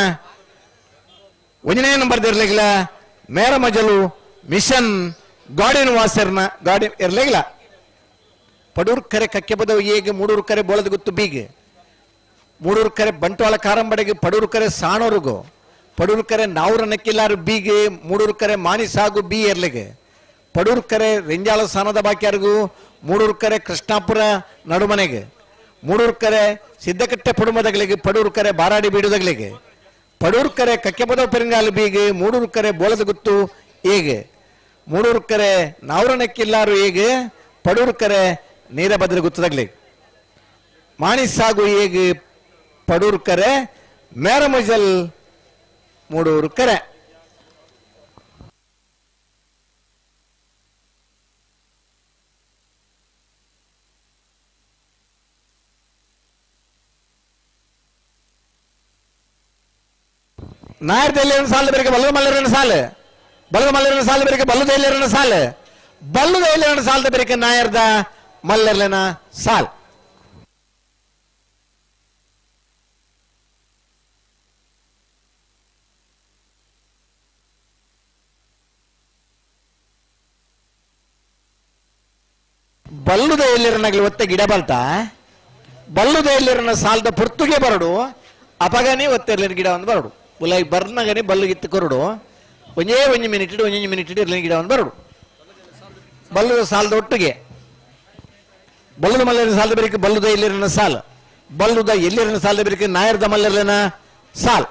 ಒಂಜನೇ ನಂಬರ್ ದಿರ್ಲಿಲ್ಲ ಮೇರಮಜಲು ಮಿಷನ್ ಗಾರ್ಡನ್ ವಾಸರ್ನ ಗಾರ್ಡನ್ ಇರ್ಲಿಲ್ಲ ಪಡೂರು ಕರೆ ಕಕ್ಕೆ ಬದವು ಹೇಗೆ ಮೂಡೂರು ಕರೆ ಬೋಳದ ಗುತ್ತು ಬೀಗೆ ಮೂಡೂರು ಕರೆ ಬಂಟ್ವಾಳ ಕಾರಂಬಡೆಗೆ ಪಡೂರು ಕರೆ ಸಾಣೋರಿಗೂ ಪಡೂರು ಕರೆ ನಾವ್ರ ನೆಕ್ಕಿಲ್ಲಾರು ಬೀಗೆ ಮೂಡೂರು ಕರೆ ಮಾಣಿ ಸಾಗು ಬಿ ಎರ್ಲೆಗೆ ಪಡೂರು ಕರೆ ರೆಂಜಾಳ ಸ್ಥಾನದ ಬಾಕಿಯಾರಿಗೂ ಮೂಡೂರು ಕರೆ ಕೃಷ್ಣಾಪುರ ನಡುಮನೆಗೆ ಮೂಡೂರು ಕರೆ ಸಿದ್ದಕಟ್ಟೆ ಪುಡುಮದಗಳಿಗೆ ಪಡೂರು ಕರೆ ಬಾರಾಡಿ ಬೀಡುದಗಳಿಗೆ ಪಡೂರು ಕರೆ ಕಕ್ಕೆ ಬದವು ಪೆರಂಗಾಲು ಬೀಗೆ ಮೂಡೂರು ಕರೆ ಬೋಳದ ಗುತ್ತು ಹೇಗೆ ಮೂಡೂರು ಕರೆ ನಾವ್ರ ನೆಕ್ಕಿಲ್ಲಾರು ಹೇಗೆ ಪಡೂರು ಕರೆ ನೀರಭದ್ರ ಗುತ್ತದಾಗ್ಲಿ ಮಾಣಿ ಸಾಗು ಹೇಗೆ ಪಡೂರು ಕರೆ ಮೇರಮಜಲ್ ಮೂಡೂರು ಕರೆ ನಾಯರ್ದಲ್ಲಿ ಸಾಲ ಬೇರೆ ಬಲ್ಲದ ಮಲ್ಲರನ್ನ ಸಾಲು ಬಲ್ಲದ ಮಲ್ಲರನ್ನ ಸಾಲ ಬೇರೆ ಬಲ್ಲದ ಎಲ್ಲರನ್ನ ಸಾಲು ಬಲ್ಲದ ಎಲ್ಲರನ್ನ ಸಾಲದ ಬೇರೆ ನಾಯರ್ದ ಮಲ್ಲರ್ಲನ ಸಾಲ್ ಬಲ್ಲುದ ಎಲ್ಲಿರನಾಗ್ಲಿ ಒತ್ತೆ ಗಿಡ ಬಲ್ತಾ ಬಲ್ಲುದ ಎಲ್ಲಿರನ ಸಾಲದ ಪುರ್ತುಗೆ ಬರಡು ಅಪಗನೇ ಒತ್ತೆರ್ಲಿನ ಗಿಡ ಒಂದು ಬರಡು ಉಲಾಯಿ ಬರ್ನಾಗನೆ ಬಲ್ಲುಗಿತ್ತು ಕೊರಡು ಒಂದೇ ಒಂಜಿ ಮಿನಿಟ್ ಇರ್ಲಿ ಗಿಡ ಒಂದು ಬರಡು ಬಲ್ಲುದ ಸಾಲದ ಒಟ್ಟಿಗೆ ಬಲ್ಲುದ ಮಲ್ಲರಿನ ಸಾಲದ ಬೇರೆ ಬಲ್ಲುದ ಎಲ್ಲಿರನ ಸಾಲ ಬಲ್ಲುದ ಎಲ್ಲಿರನ ಸಾಲದ ಬೇರೆ ನಾಯರ್ದ ಮಲ್ಲರ್ಲನ ಸಾಲ್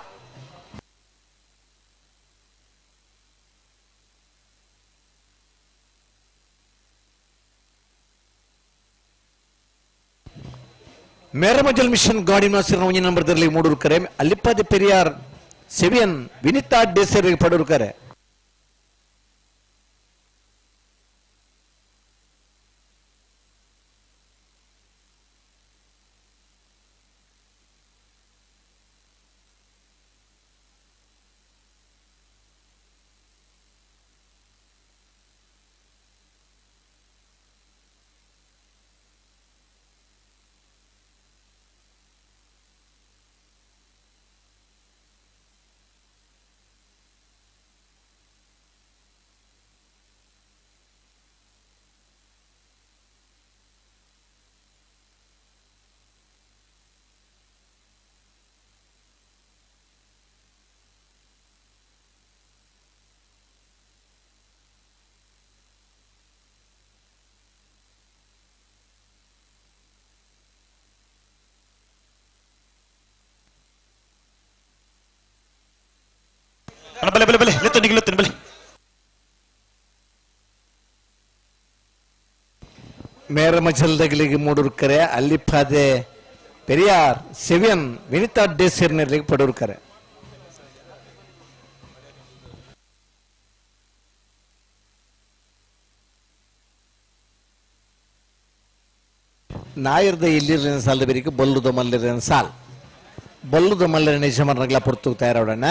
ಮೇರಮಜಲ್ ಮಿಷನ್ ಗಾಡಿ ನಾಸಿರ ಒಂಜಿ ನಂಬರ್ದಲ್ಲಿ ಮೂಡೂರು ಕರೆ ಅಲ್ಲಿಪ್ಪಾದ ಪೆರಿಯಾರ್ ಸೆವಿಯನ್ ವಿನಿತಾ ಡೇಸರ್ ಪಡೂರು ಕರೆ ಮೇರಮಜಲ್ ದಗಲಿಗೆ ಮೂಡೂರು ಕರೆ ಅಲ್ಲಿಪ್ಪಾದೆ ಪೆರಿಯಾರ್ ಸೆವಿಯನ್ ವಿನಿತಾ ಡೇಸರ್ನರಿಗೆ ಪಡೂರು ಕರೆ ನಾಯರ್ದ ಎಲ್ಲಿರಿನ ಸಾಲದ ಬೇರಿಗೆ ಬಲ್ಲುದ ಮಲ್ಲರಿನ ಸಾಲ್ ಬಲ್ಲುದ ಮಲ್ಲರಿನ ಯಜಮಾನರಗಳ ಪುರ್ತು ತಯಾರವಡಣ್ಣ